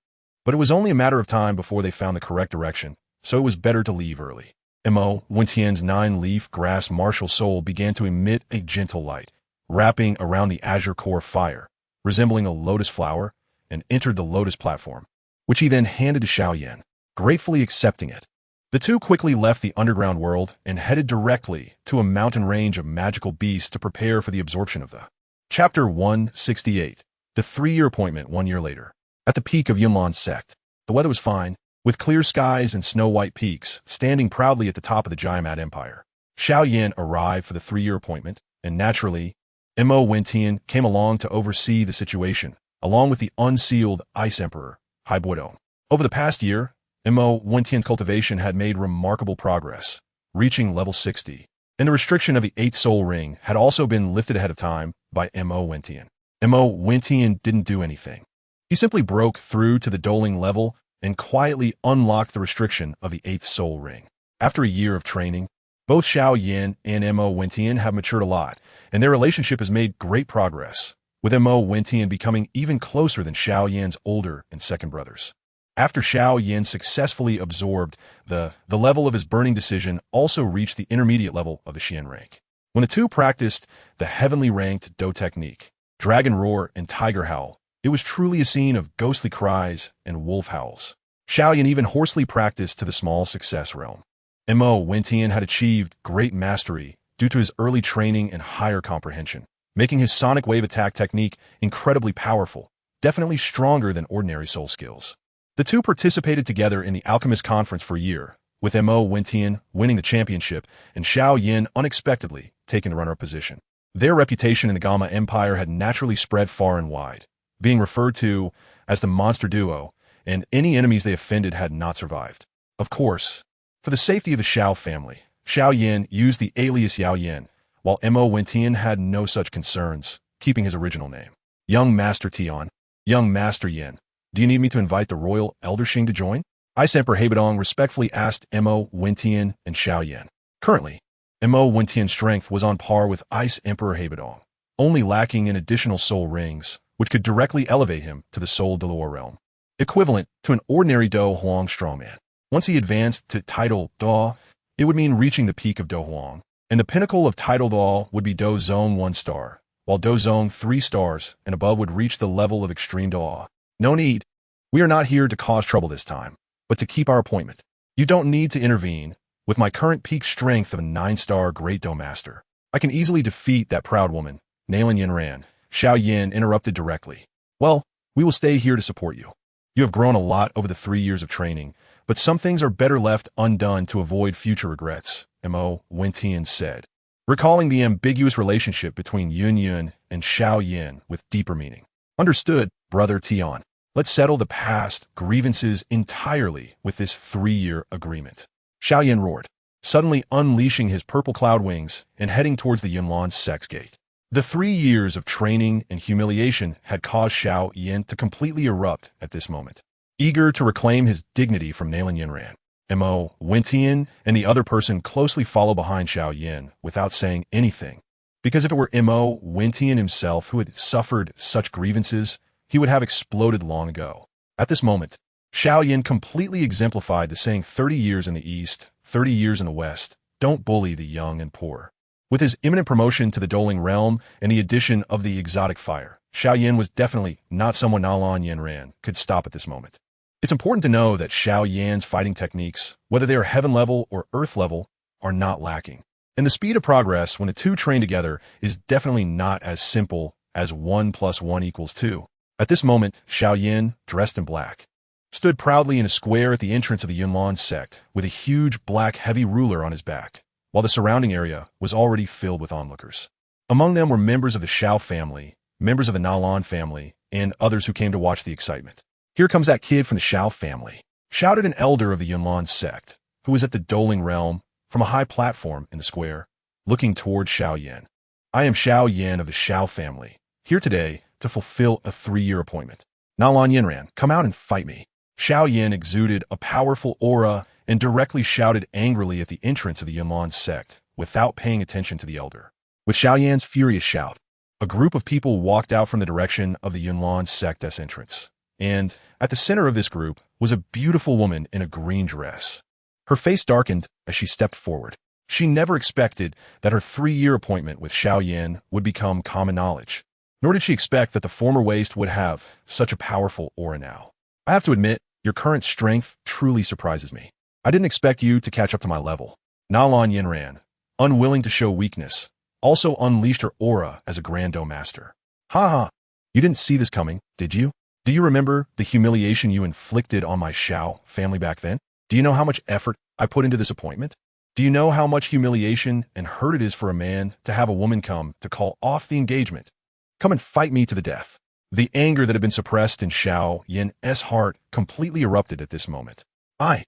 But it was only a matter of time before they found the correct direction, so it was better to leave early. Mo Wentian's 9-leaf grass MartialSoul began to emit a gentle light, wrapping around the azure core fire, resembling a lotus flower, and entered the lotus platform, which he then handed to Xiao Yin, gratefully accepting it. The two quickly left the underground world and headed directly to a mountain range of magical beasts to prepare for the absorption of the. Chapter 168. The 3-year appointment 1 year later. At the peak of Yunlan's sect, the weather was fine, with clear skies and snow-white peaks standing proudly at the top of the Jiamat Empire. Xiao Yin arrived for the 3-year appointment, and naturally, Mo Wentian came along to oversee the situation, along with the unsealed Ice Emperor, Haibuodong. Over the past year, Mo Wentian's cultivation had made remarkable progress, reaching level 60, and the restriction of the 8th soul ring had also been lifted ahead of time by Mo Wentian. Mo Wentian didn't do anything. He simply broke through to the doling level and quietly unlocked the restriction of the 8th soul ring. After a year of training, both Xiao Yin and Mo Wentian have matured a lot, and their relationship has made great progress, with Mo Wentian becoming even closer than Xiao Yin's older and second brothers. After Xiao Yin successfully absorbed, the level of his burning decision also reached the intermediate level of the Xian rank. When the two practiced the heavenly ranked Do technique, Dragon Roar and Tiger Howl, it was truly a scene of ghostly cries and wolf howls. Xiao Yin even hoarsely practiced to the small success realm. Mo Wentian had achieved great mastery due to his early training and higher comprehension, making his sonic wave attack technique incredibly powerful, definitely stronger than ordinary soul skills. The two participated together in the Alchemist Conference for a year, with Mo Wentian winning the championship and Xiao Yin unexpectedly taking the runner-up position. Their reputation in the Gamma Empire had naturally spread far and wide, being referred to as the Monster Duo, and any enemies they offended had not survived. Of course, for the safety of the Xiao family, Xiao Yin used the alias Yao Yin, while Mo Wentian had no such concerns, keeping his original name. Young Master Tian, Young Master Yin, do you need me to invite the Royal Elder Xing to join? Ice Emperor Haibodong respectfully asked Mo Wentian and Xiao Yin. Currently, Mo Wentian's strength was on par with Ice Emperor Haibodong, only lacking in additional soul rings, which could directly elevate him to the soul Douluo realm, equivalent to an ordinary Do Huang strongman. Once he advanced to title Do, it would mean reaching the peak of Do Huang, and the pinnacle of title Do would be Do Zone 1 star, while Do Zone 3 stars and above would reach the level of extreme Do. No need. We are not here to cause trouble this time, but to keep our appointment. You don't need to intervene. With my current peak strength of a 9-star Great Do Master, I can easily defeat that proud woman, Nailin Yinran. Xiao Yin interrupted directly. Well, we will stay here to support you. You have grown a lot over the 3 years of training, but some things are better left undone to avoid future regrets, Mo Wentian said, recalling the ambiguous relationship between Yun Yun and Xiao Yin with deeper meaning. Understood, Brother Tian. Let's settle the past grievances entirely with this 3-year agreement. Xiao Yin roared, suddenly unleashing his purple cloud wings and heading towards the Yunlan Sex Gate. The 3 years of training and humiliation had caused Xiao Yin to completely erupt at this moment. Eager to reclaim his dignity from Nailin Yinran, Mo Wentian and the other person closely follow behind Xiao Yin without saying anything, because if it were Mo Wentian himself who had suffered such grievances, he would have exploded long ago. At this moment, Xiao Yin completely exemplified the saying 30 years in the East, 30 years in the West, don't bully the young and poor. With his imminent promotion to the Doling realm and the addition of the exotic fire, Xiao Yin was definitely not someone Nalan Yinran could stop at this moment. It's important to know that Xiao Yan's fighting techniques, whether they are heaven level or earth level, are not lacking. And the speed of progress when the two train together is definitely not as simple as 1 + 1 = 2. At this moment, Xiao Yin, dressed in black, stood proudly in a square at the entrance of the Yunlan sect with a huge black heavy ruler on his back, while the surrounding area was already filled with onlookers. Among them were members of the Xiao family, members of the Nalan family, and others who came to watch the excitement. "Here comes that kid from the Xiao family," shouted an elder of the Yunlan sect, who was at the Doling realm from a high platform in the square, looking toward Xiao Yin. "I am Xiao Yin of the Xiao family, here today to fulfill a 3-year appointment. Nalan Yinran, come out and fight me." Xiao Yin exuded a powerful aura and directly shouted angrily at the entrance of the Yunlan sect, without paying attention to the elder. With Xiao Yan's furious shout, a group of people walked out from the direction of the Yunlan sect's entrance. And at the center of this group was a beautiful woman in a green dress. Her face darkened as she stepped forward. She never expected that her 3-year appointment with Xiao Yin would become common knowledge, nor did she expect that the former waste would have such a powerful aura now. "I have to admit, your current strength truly surprises me. I didn't expect you to catch up to my level." Nalan Yinran, unwilling to show weakness, also unleashed her aura as a Grand Dome Master. "Ha ha! You didn't see this coming, did you? Do you remember the humiliation you inflicted on my Xiao family back then? Do you know how much effort I put into this appointment? Do you know how much humiliation and hurt it is for a man to have a woman come to call off the engagement? Come and fight me to the death." The anger that had been suppressed in Xiao Yin's heart completely erupted at this moment. I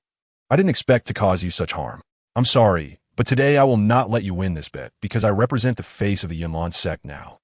didn't expect to cause you such harm. I'm sorry, but today I will not let you win this bet because I represent the face of the Yunlan sect now."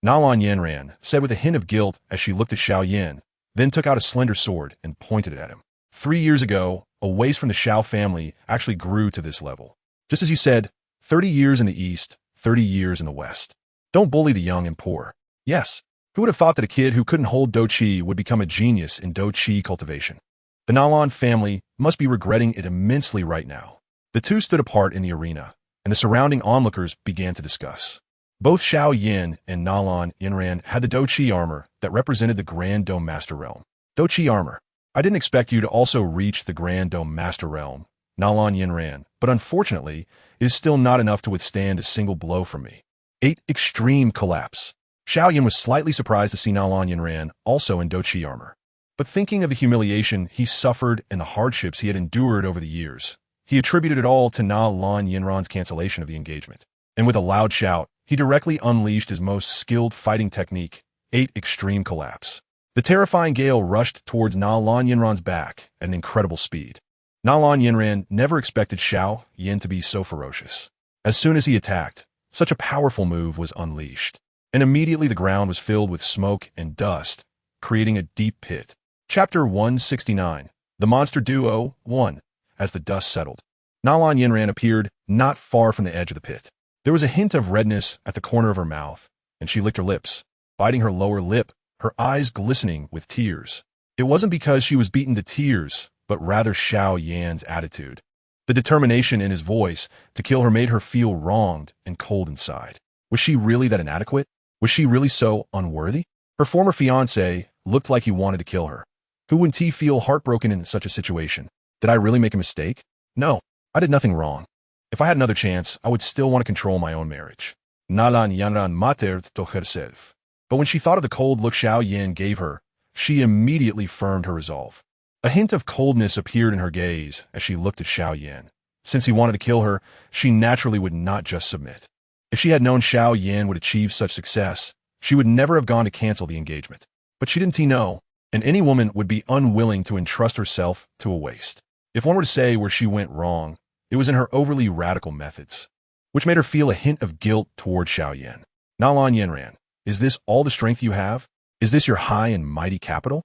Nalan Yinran said with a hint of guilt as she looked at Xiao Yin, then took out a slender sword and pointed it at him. 3 years ago, a waste from the Xiao family actually grew to this level. Just as you said, 30 years in the East, 30 years in the West. Don't bully the young and poor. Yes, who would have thought that a kid who couldn't hold Do Chi would become a genius in Do Chi cultivation? The Nalan family must be regretting it immensely right now. The two stood apart in the arena, and the surrounding onlookers began to discuss. Both Xiao Yin and Nalan Yinran had the Do Chi armor that represented the Grand Dome Master Realm. Do Chi armor. I didn't expect you to also reach the Grand Dome Master Realm, Nalan Yinran, but unfortunately, it is still not enough to withstand a single blow from me. 8 Extreme Collapse. Xiao Yin was slightly surprised to see Nalan Yinran also in Do Chi armor. But thinking of the humiliation he suffered and the hardships he had endured over the years, he attributed it all to Nalan Yinran's cancellation of the engagement. And with a loud shout, he directly unleashed his most skilled fighting technique, 8 Extreme Collapse. The terrifying gale rushed towards Nalan Yinran's back at an incredible speed. Nalan Yinran never expected Xiao Yin to be so ferocious. As soon as he attacked, such a powerful move was unleashed, and immediately the ground was filled with smoke and dust, creating a deep pit. Chapter 169, The Monster Duo 1. As the dust settled, Nalan Yinran appeared not far from the edge of the pit. There was a hint of redness at the corner of her mouth, and she licked her lips, biting her lower lip, her eyes glistening with tears. It wasn't because she was beaten to tears, but rather Xiao Yan's attitude. The determination in his voice to kill her made her feel wronged and cold inside. Was she really that inadequate? Was she really so unworthy? Her former fiancé looked like he wanted to kill her. Who wouldn't he feel heartbroken in such a situation? Did I really make a mistake? No, I did nothing wrong. If I had another chance, I would still want to control my own marriage. Nalan Yanran mattered to herself. But when she thought of the cold look Xiao Yin gave her, she immediately firmed her resolve. A hint of coldness appeared in her gaze as she looked at Xiao Yin. Since he wanted to kill her, she naturally would not just submit. If she had known Xiao Yin would achieve such success, she would never have gone to cancel the engagement. But she didn't know, and any woman would be unwilling to entrust herself to a waste. If one were to say where she went wrong, it was in her overly radical methods, which made her feel a hint of guilt toward Xiao Yin. Nalan Yinran, is this all the strength you have? Is this your high and mighty capital?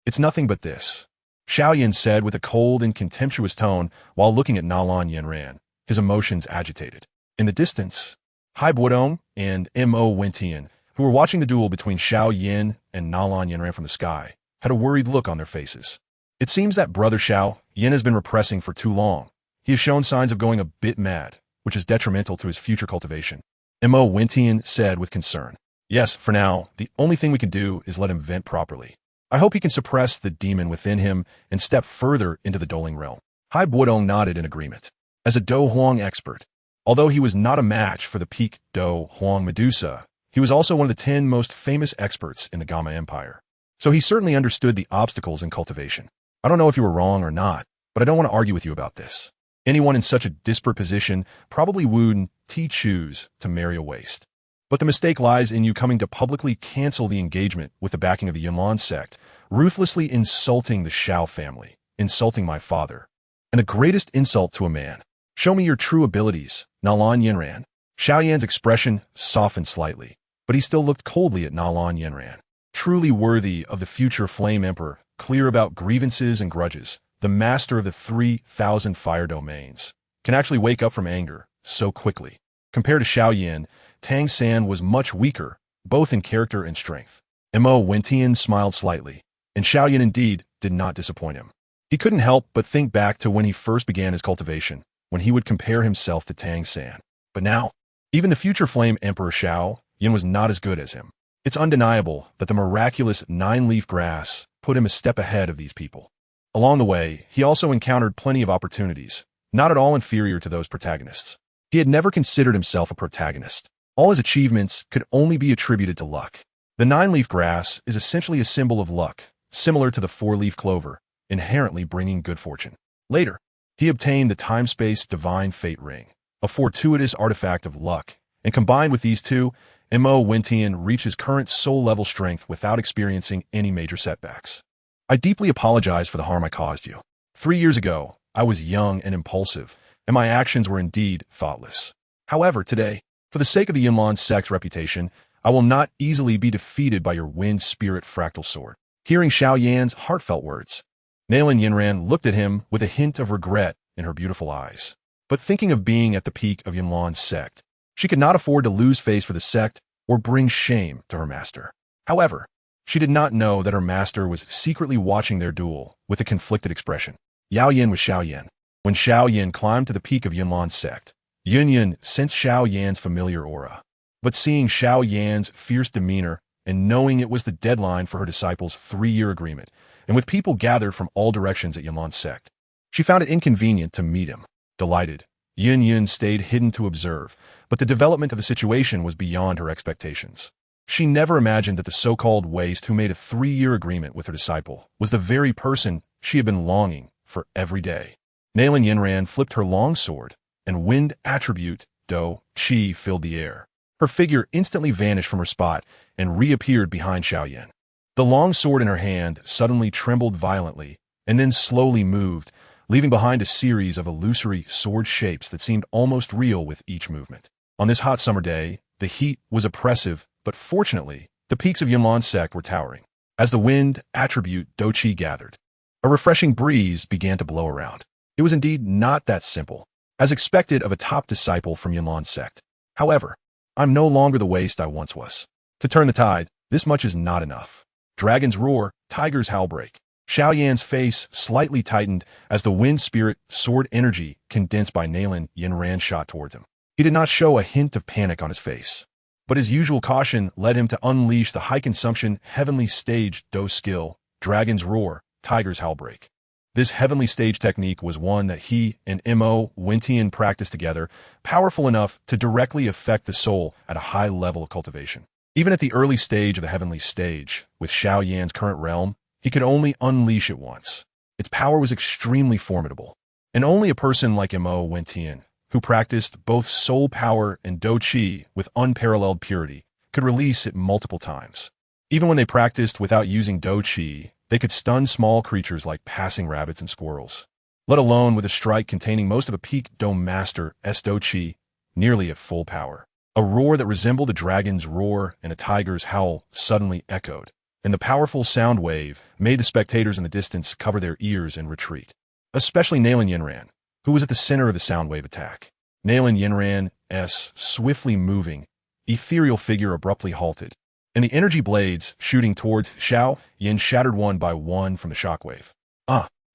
It's nothing but this, Xiao Yin said with a cold and contemptuous tone while looking at Nalan Yinran, his emotions agitated. In the distance, Hai Buodong and Mo Wentian, who were watching the duel between Xiao Yin and Nalan Yinran from the sky, had a worried look on their faces. It seems that brother Xiao Yin has been repressing for too long. He has shown signs of going a bit mad, which is detrimental to his future cultivation. Mo Wentian said with concern. Yes, for now, the only thing we can do is let him vent properly. I hope he can suppress the demon within him and step further into the doling realm. Hai Buodong nodded in agreement. As a Do Huang expert, although he was not a match for the peak Do Huang Medusa, he was also one of the 10 most famous experts in the Gamma Empire. So he certainly understood the obstacles in cultivation. I don't know if you were wrong or not, but I don't want to argue with you about this. Anyone in such a disparate position probably would choose to marry a waste. But the mistake lies in you coming to publicly cancel the engagement with the backing of the Yunlan sect, ruthlessly insulting the Xiao family, insulting my father. And the greatest insult to a man. Show me your true abilities, Nalan Yinran. Xiao Yan's expression softened slightly, but he still looked coldly at Nalan Yinran. Truly worthy of the future Flame Emperor, clear about grievances and grudges, the master of the 3,000 fire domains, can actually wake up from anger so quickly. Compared to Xiao Yin, Tang San was much weaker, both in character and strength. Mo Wentian smiled slightly, and Xiao Yin indeed did not disappoint him. He couldn't help but think back to when he first began his cultivation, when he would compare himself to Tang San. But now, even the future Flame Emperor Xiao Yin was not as good as him. It's undeniable that the miraculous 9-leaf grass put him a step ahead of these people. Along the way, he also encountered plenty of opportunities, not at all inferior to those protagonists. He had never considered himself a protagonist. All his achievements could only be attributed to luck. The 9-leaf grass is essentially a symbol of luck, similar to the 4-leaf clover, inherently bringing good fortune. Later, he obtained the time-space divine fate ring, a fortuitous artifact of luck, and combined with these two, Mo Wentian reached his current soul-level strength without experiencing any major setbacks. I deeply apologize for the harm I caused you. 3 years ago, I was young and impulsive, and my actions were indeed thoughtless. However, today, for the sake of the Yunlan sect's reputation, I will not easily be defeated by your wind spirit fractal sword. Hearing Xiao Yan's heartfelt words, Nalan Yinran looked at him with a hint of regret in her beautiful eyes. But thinking of being at the peak of Yunlan's sect, she could not afford to lose face for the sect or bring shame to her master. However, she did not know that her master was secretly watching their duel with a conflicted expression. Yao Yin was Xiao Yan. When Xiao Yan climbed to the peak of Yunlan's sect, Yun Yun sensed Xiao Yan's familiar aura. But seeing Xiao Yan's fierce demeanor and knowing it was the deadline for her disciples' 3-year agreement, and with people gathered from all directions at Yunlan's sect, she found it inconvenient to meet him. Delighted, Yun Yun stayed hidden to observe, but the development of the situation was beyond her expectations. She never imagined that the so-called waste who made a 3-year agreement with her disciple was the very person she had been longing for every day. Nalan Yinran flipped her long sword, and wind attribute Do Qi filled the air. Her figure instantly vanished from her spot and reappeared behind Xiao Yan. The long sword in her hand suddenly trembled violently and then slowly moved, leaving behind a series of illusory sword shapes that seemed almost real with each movement. On this hot summer day, the heat was oppressive, but fortunately, the peaks of Yunlan's sect were towering. As the wind attribute Do Qi gathered, a refreshing breeze began to blow around. It was indeed not that simple, as expected of a top disciple from Yunlan's sect. However, I'm no longer the waste I once was. To turn the tide, this much is not enough. Dragons roar, tigers howl break. Xiao Yan's face slightly tightened as the wind spirit sword energy condensed by Nalan Yinran shot towards him. He did not show a hint of panic on his face, but his usual caution led him to unleash the high-consumption heavenly stage Do skill, Dragons roar, tigers howl break. This heavenly stage technique was one that he and Mo Wentian practiced together, powerful enough to directly affect the soul at a high level of cultivation. Even at the early stage of the heavenly stage, with Xiao Yan's current realm, he could only unleash it once. Its power was extremely formidable, and only a person like Mo Wentian, who practiced both soul power and Do Qi with unparalleled purity, could release it multiple times. Even when they practiced without using Do Qi, they could stun small creatures like passing rabbits and squirrels, let alone with a strike containing most of a peak Do Master S Do Qi, nearly at full power. A roar that resembled a dragon's roar and a tiger's howl suddenly echoed, and the powerful sound wave made the spectators in the distance cover their ears and retreat. Especially Nalan Yinran, who was at the center of the sound wave attack. Nalan Yinran's swiftly moving, ethereal figure abruptly halted, and the energy blades shooting towards Xiao Yin shattered one by one from the shockwave.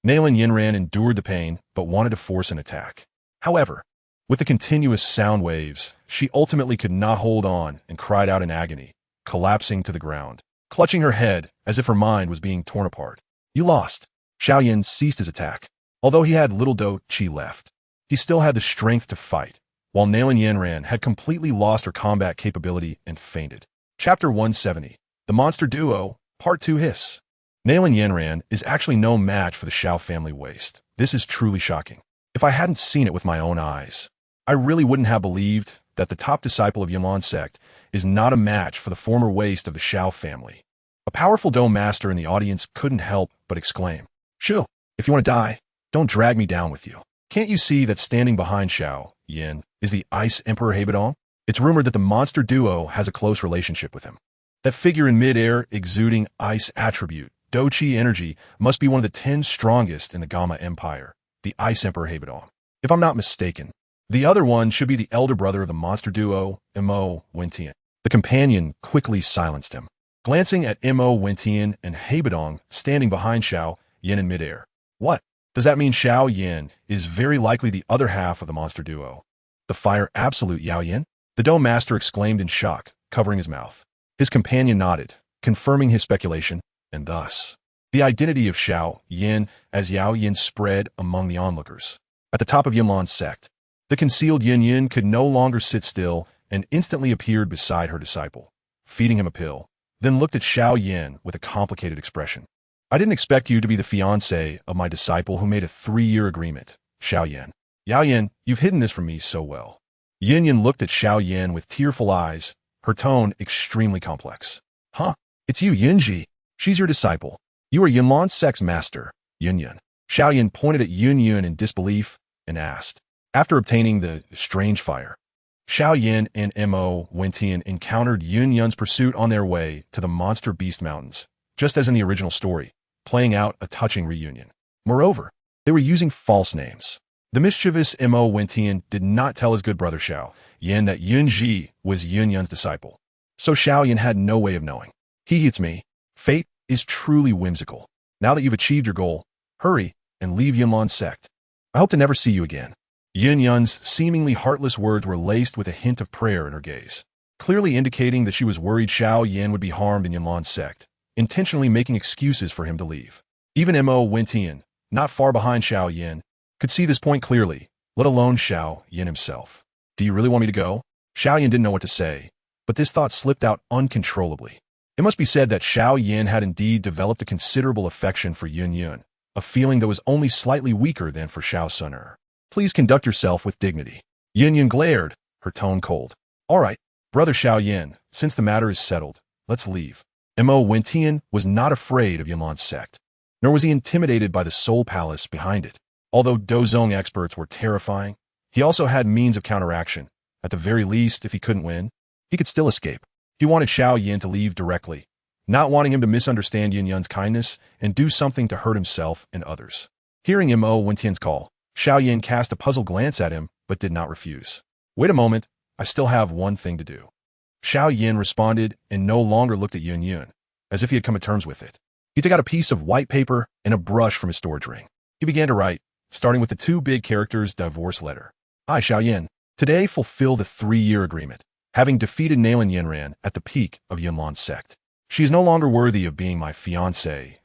Nailin Yinran endured the pain, but wanted to force an attack. However, with the continuous sound waves, she ultimately could not hold on and cried out in agony, collapsing to the ground, clutching her head as if her mind was being torn apart. You lost. Xiao Yin ceased his attack. Although he had little Do Chi left, he still had the strength to fight, while Nailin Yinran had completely lost her combat capability and fainted. Chapter 170. The Monster Duo, Part 2 Hiss. Nailin Yinran is actually no match for the Xiao family waste. This is truly shocking. If I hadn't seen it with my own eyes, I really wouldn't have believed that the top disciple of Yunlan sect is not a match for the former waste of the Xiao family. A powerful Dome master in the audience couldn't help but exclaim, "Shu, if you want to die, don't drag me down with you. Can't you see that standing behind Xiao Yin is the Ice Emperor Heibadong? It's rumored that the monster duo has a close relationship with him. That figure in mid-air exuding ice attribute, Do Chi energy, must be one of the 10 strongest in the Gamma Empire, the Ice Emperor Heibadong. If I'm not mistaken, the other one should be the elder brother of the monster duo, Mo Wentian." The companion quickly silenced him, glancing at Mo Wentian and Heibadong standing behind Xiao Yin in midair. What? Does that mean Xiao Yin is very likely the other half of the monster duo? The fire absolute Yao Yin? The Dome Master exclaimed in shock, covering his mouth. His companion nodded, confirming his speculation, and thus, the identity of Xiao Yin as Yao Yin spread among the onlookers. At the top of Yunlan's sect, the concealed Yin Yin could no longer sit still and instantly appeared beside her disciple, feeding him a pill, then looked at Xiao Yin with a complicated expression. "I didn't expect you to be the fiancé of my disciple who made a 3-year agreement, Xiao Yin. Yao Yin, you've hidden this from me so well." Yin Yin looked at Xiao Yin with tearful eyes, her tone extremely complex. "Huh? It's you, Yunji. She's your disciple. You are Yunlan's sect's master, Yun Yun." Xiao Yin pointed at Yun Yun in disbelief and asked, after obtaining the strange fire. Xiao Yin and Mo Wentian encountered Yun Yun's pursuit on their way to the Monster Beast Mountains, just as in the original story, playing out a touching reunion. Moreover, they were using false names. The mischievous Mo Wentian did not tell his good brother Xiao Yin that Yun Ji was Yun Yun's disciple, so Xiao Yin had no way of knowing. It's me. Fate is truly whimsical. Now that you've achieved your goal, hurry and leave Yunlan's sect. I hope to never see you again. Yun Yun's seemingly heartless words were laced with a hint of prayer in her gaze, clearly indicating that she was worried Xiao Yin would be harmed in Yunlan's sect, intentionally making excuses for him to leave. Even Mo Wentian, not far behind Xiao Yin, could see this point clearly, let alone Xiao Yin himself. "Do you really want me to go?" Xiao Yin didn't know what to say, but this thought slipped out uncontrollably. It must be said that Xiao Yin had indeed developed a considerable affection for Yun Yun, a feeling that was only slightly weaker than for Xiao Sun. "Please conduct yourself with dignity." Yun Yun glared, her tone cold. "All right, brother Xiao Yin, since the matter is settled, let's leave." Mo Wentian was not afraid of Yunlan's sect, nor was he intimidated by the Soul Palace behind it. Although Dozong experts were terrifying, he also had means of counteraction. At the very least, if he couldn't win, he could still escape. He wanted Xiao Yin to leave directly, not wanting him to misunderstand Yun Yun's kindness and do something to hurt himself and others. Hearing Mo Wentian's call, Xiao Yin cast a puzzled glance at him, but did not refuse. "Wait a moment, I still have one thing to do." Xiao Yin responded and no longer looked at Yun Yun, as if he had come to terms with it. He took out a piece of white paper and a brush from his storage ring. He began to write, starting with the 2 big characters divorce letter. "I, Xiao Yin, today fulfill the 3-year agreement, having defeated Nailin Yinran at the peak of Yunlan's sect. She is no longer worthy of being my fiancée,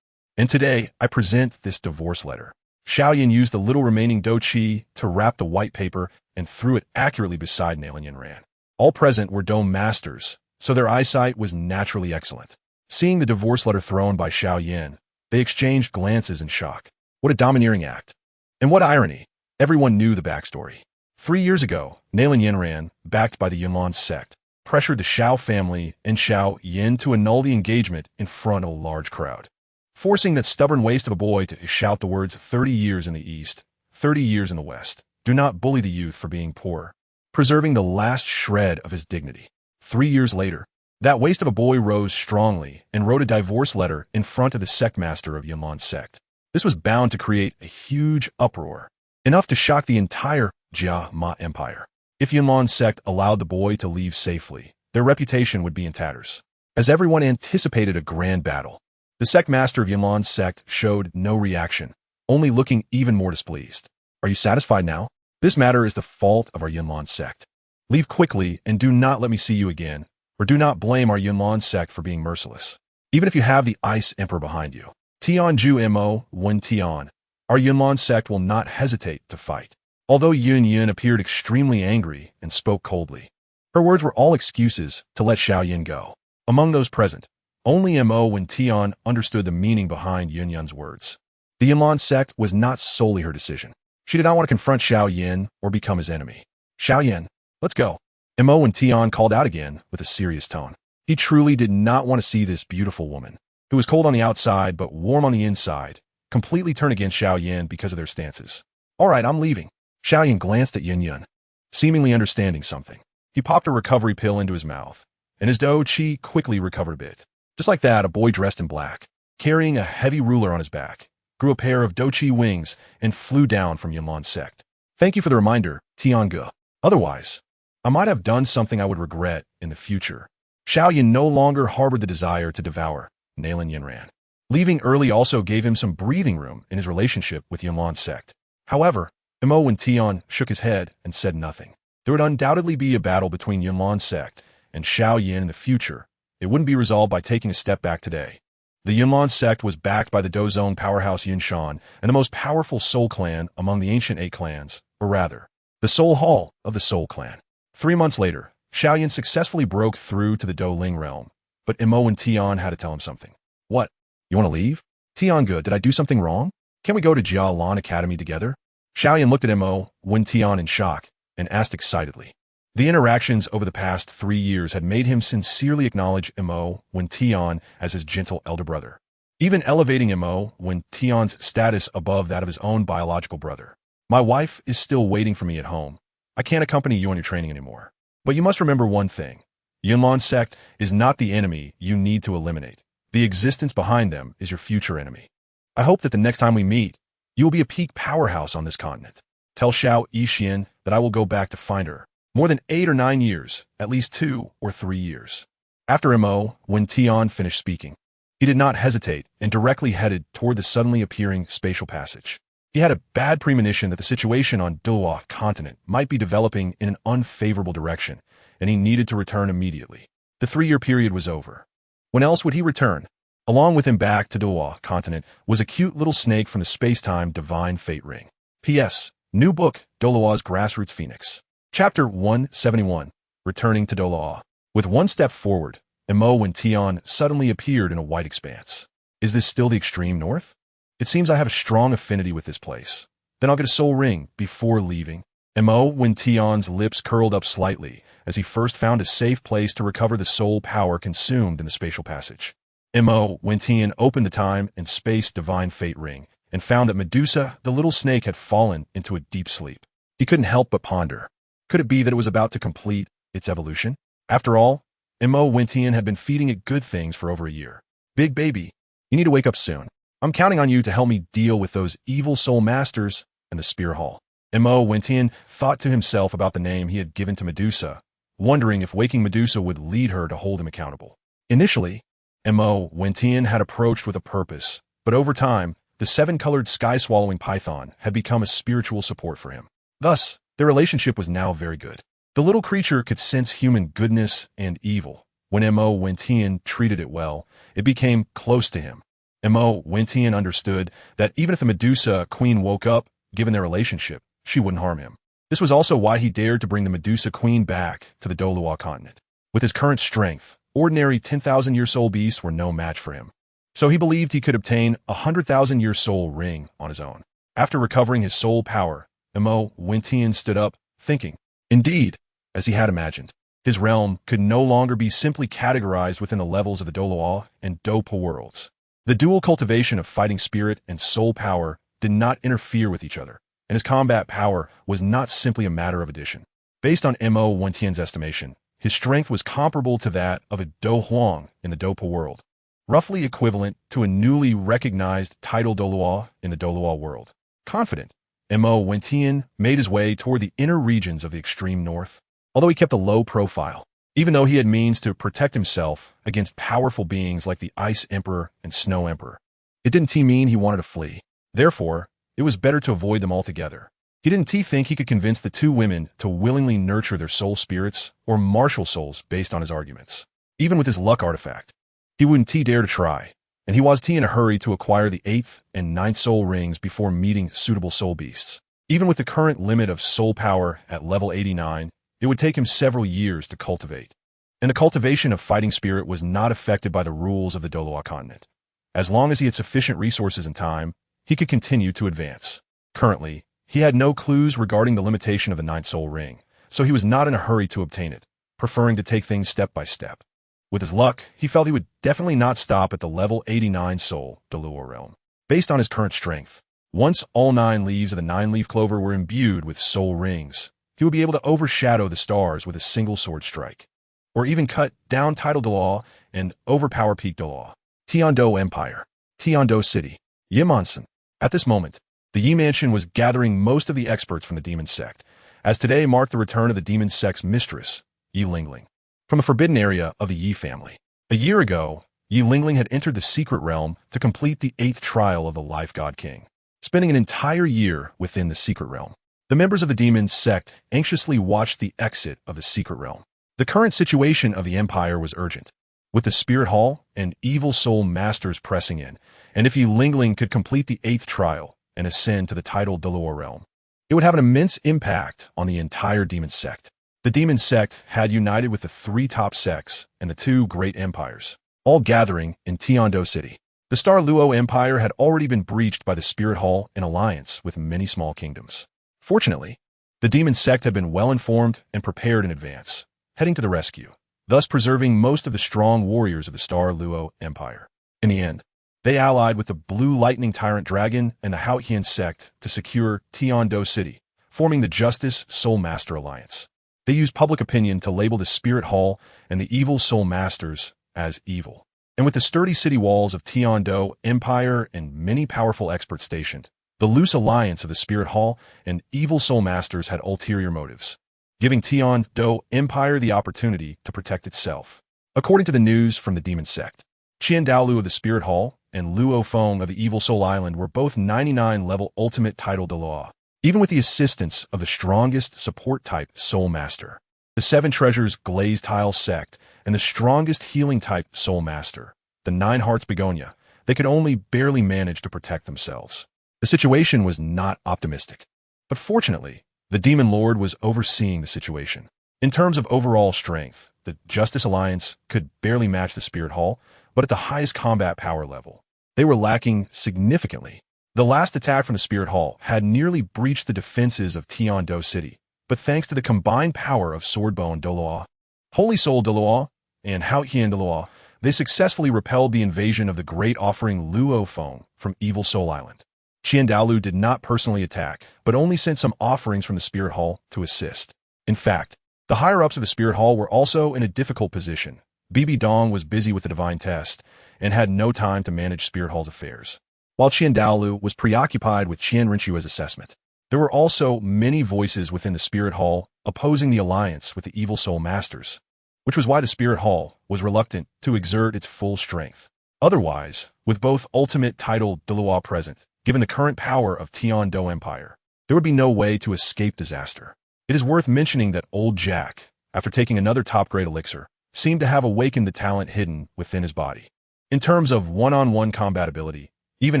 and today I present this divorce letter." Xiao Yin used the little remaining Do Chi to wrap the white paper and threw it accurately beside Nailin Yinran. All present were Dome Masters, so their eyesight was naturally excellent. Seeing the divorce letter thrown by Xiao Yin, they exchanged glances in shock. What a domineering act. And what irony. Everyone knew the backstory. 3 years ago, Nailin Yinran, backed by the Yunlan sect, pressured the Xiao family and Xiao Yin to annul the engagement in front of a large crowd, forcing that stubborn waste of a boy to shout the words 30 years in the East, 30 years in the West. Do not bully the youth for being poor, preserving the last shred of his dignity. 3 years later, that waste of a boy rose strongly and wrote a divorce letter in front of the sect master of Yunlan's sect. This was bound to create a huge uproar, enough to shock the entire Jia Ma Empire. If Yunlan's sect allowed the boy to leave safely, their reputation would be in tatters. As everyone anticipated a grand battle, the sect master of Yunlan's sect showed no reaction, only looking even more displeased. Are you satisfied now? This matter is the fault of our Yunlan sect. Leave quickly and do not let me see you again, or do not blame our Yunlan sect for being merciless. Even if you have the Ice Emperor behind you. Tianju Mo Wen Tian. Our Yunlan sect will not hesitate to fight. Although Yun Yun appeared extremely angry and spoke coldly, her words were all excuses to let Xiao Yin go. Among those present, only Mo Wen Tian understood the meaning behind Yun Yun's words. The Yunlan sect was not solely her decision. She did not want to confront Xiao Yin or become his enemy. Xiao Yin, let's go. Mo Wen Tian called out again with a serious tone. He truly did not want to see this beautiful woman, who was cold on the outside but warm on the inside, completely turn against Xiao Yin because of their stances. All right, I'm leaving. Xiao Yin glanced at Yun Yun, seemingly understanding something. He popped a recovery pill into his mouth, and his Dou Qi quickly recovered a bit. Just like that, a boy dressed in black, carrying a heavy ruler on his back, grew a pair of Dou Qi wings and flew down from Yunlan's sect. Thank you for the reminder, Tiange. Otherwise, I might have done something I would regret in the future. Xiao Yin no longer harbored the desire to devour Nailin Yunran. Leaving early also gave him some breathing room in his relationship with Yunlan's sect. However, Mo Wen Tian shook his head and said nothing. There would undoubtedly be a battle between Yunlan's sect and Xiao Yin in the future. It wouldn't be resolved by taking a step back today. The Yunlan sect was backed by the Dozong powerhouse Yunshan and the most powerful Soul clan among the ancient 8 clans, or rather, the Soul Hall of the Soul clan. 3 months later, Xiao Yin successfully broke through to the Douling realm, but Mo Wen Tian had to tell him something. What? You want to leave? Tiange, did I do something wrong? Can we go to Jia Lan Academy together? Xiao Yin looked at Mo Wen Tian in shock and asked excitedly. The interactions over the past 3 years had made him sincerely acknowledge Mo Wen Tian as his gentle elder brother, even elevating Mo Wen Tian's status above that of his own biological brother. My wife is still waiting for me at home. I can't accompany you on your training anymore. But you must remember one thing. Yunlan sect is not the enemy you need to eliminate. The existence behind them is your future enemy. I hope that the next time we meet, you will be a peak powerhouse on this continent. Tell Xiao Yixian that I will go back to find her. More than 8 or 9 years, at least 2 or 3 years. After Mo Wen Tian finished speaking, he did not hesitate and directly headed toward the suddenly appearing spatial passage. He had a bad premonition that the situation on Douluo continent might be developing in an unfavorable direction, and he needed to return immediately. The 3-year period was over. When else would he return? Along with him back to Douluo continent was a cute little snake from the space-time Divine Fate Ring. P.S. New book, Douluo's Grassroots Phoenix. Chapter 171, Returning to Douluo. With one step forward, Mo Wen Tian suddenly appeared in a white expanse. Is this still the extreme north? It seems I have a strong affinity with this place. Then I'll get a soul ring before leaving. Mo Wen Tian's lips curled up slightly as he first found a safe place to recover the soul power consumed in the spatial passage. Mo Wen Tian opened the time and space Divine Fate Ring and found that Medusa, the little snake, had fallen into a deep sleep. He couldn't help but ponder. Could it be that it was about to complete its evolution? After all, Mo Wen Tian had been feeding it good things for over a year. Big baby, you need to wake up soon. I'm counting on you to help me deal with those evil soul masters and the Spear Hall. Mo Wen Tian thought to himself about the name he had given to Medusa, wondering if waking Medusa would lead her to hold him accountable. Initially, Mo Wen Tian had approached with a purpose, but over time, the 7-colored sky-swallowing python had become a spiritual support for him. Thus, their relationship was now very good. The little creature could sense human goodness and evil. When Mo Wen Tian treated it well, it became close to him. Mo Wen Tian understood that even if the Medusa Queen woke up, given their relationship, she wouldn't harm him. This was also why he dared to bring the Medusa Queen back to the Douluo continent. With his current strength, ordinary 10,000-year soul beasts were no match for him. So he believed he could obtain a 100,000-year soul ring on his own. After recovering his soul power, Mo Wen Tian stood up, thinking. Indeed, as he had imagined, his realm could no longer be simply categorized within the levels of the Douluo and Dopa worlds. The dual cultivation of fighting spirit and soul power did not interfere with each other, and his combat power was not simply a matter of addition. Based on Mo Wen Tian's estimation, his strength was comparable to that of a Do Huang in the Dopa world, roughly equivalent to a newly recognized title Douluo in the Douluo world. Confident, Mo Wen Tian made his way toward the inner regions of the extreme north. Although he kept a low profile, even though he had means to protect himself against powerful beings like the Ice Emperor and Snow Emperor. It didn't mean he wanted to flee. Therefore, it was better to avoid them altogether. He didn't think he could convince the two women to willingly nurture their soul spirits or martial souls based on his arguments. Even with his luck artifact, he wouldn't dare to try, and he was in a hurry to acquire the 8th and 9th soul rings before meeting suitable soul beasts. Even with the current limit of soul power at level 89, it would take him several years to cultivate. And the cultivation of fighting spirit was not affected by the rules of the Douluo continent. As long as he had sufficient resources and time, he could continue to advance. Currently, he had no clues regarding the limitation of the 9th soul ring, so he was not in a hurry to obtain it, preferring to take things step by step. With his luck, he felt he would definitely not stop at the level 89 soul Douluo realm. Based on his current strength, once all 9 leaves of the 9-leaf clover were imbued with soul rings, he would be able to overshadow the stars with a single sword strike, or even cut down Tidal Douluo and overpower Peak Douluo. Tiando Empire, Tiando City, Yimonsan. At this moment, the Yi Mansion was gathering most of the experts from the demon sect, as today marked the return of the demon sect's mistress, Yi Lingling, from a forbidden area of the Yi family. A year ago, Yi Lingling had entered the secret realm to complete the 8th trial of the Life God King, spending an entire year within the secret realm. The members of the demon sect anxiously watched the exit of the secret realm. The current situation of the empire was urgent, with the Spirit Hall and Evil Soul Masters pressing in, and if Yi Lingling could complete the 8th trial and ascend to the Tidal Douluo realm, it would have an immense impact on the entire demon sect. The demon sect had united with the 3 top sects and the 2 great empires, all gathering in Tiando City. The Star Luo Empire had already been breached by the Spirit Hall in alliance with many small kingdoms. Fortunately, the demon sect had been well informed and prepared in advance, heading to the rescue, thus preserving most of the strong warriors of the Star Luo Empire. In the end, they allied with the Blue Lightning Tyrant Dragon and the Haotian sect to secure Tiando City, forming the Justice Soul Master Alliance. They used public opinion to label the Spirit Hall and the Evil Soul Masters as evil. And with the sturdy city walls of Tiando Empire and many powerful experts stationed, the loose alliance of the Spirit Hall and Evil Soul Masters had ulterior motives, giving Tiando Empire the opportunity to protect itself. According to the news from the demon sect, Qian Douluo of the Spirit Hall and Luo Feng of the Evil Soul Island were both 99 level ultimate Tidal Douluo, even with the assistance of the strongest support type Soul Master, the 7 Treasures Glazed Tile sect, and the strongest healing type Soul Master, the 9 Hearts Begonia. They could only barely manage to protect themselves. The situation was not optimistic, but fortunately, the Demon Lord was overseeing the situation. In terms of overall strength, the Justice Alliance could barely match the Spirit Hall, but at the highest combat power level, they were lacking significantly. The last attack from the Spirit Hall had nearly breached the defenses of Tiando City, but thanks to the combined power of Swordbone Douluo, Holy Soul Douluo, and Haotian Douluo, they successfully repelled the invasion of the Great Offering Luo Feng from Evil Soul Island. Qian Douluo did not personally attack, but only sent some offerings from the Spirit Hall to assist. In fact, the higher-ups of the Spirit Hall were also in a difficult position. Bibi Dong was busy with the Divine Test and had no time to manage Spirit Hall's affairs, while Qian Douluo was preoccupied with Qian Rinchua's assessment. There were also many voices within the Spirit Hall opposing the alliance with the Evil Soul Masters, which was why the Spirit Hall was reluctant to exert its full strength. Otherwise, with both ultimate Tidal Douluo present, given the current power of Tiando Empire, there would be no way to escape disaster. It is worth mentioning that Old Jack, after taking another top-grade elixir, seemed to have awakened the talent hidden within his body. In terms of one-on-one combat ability, even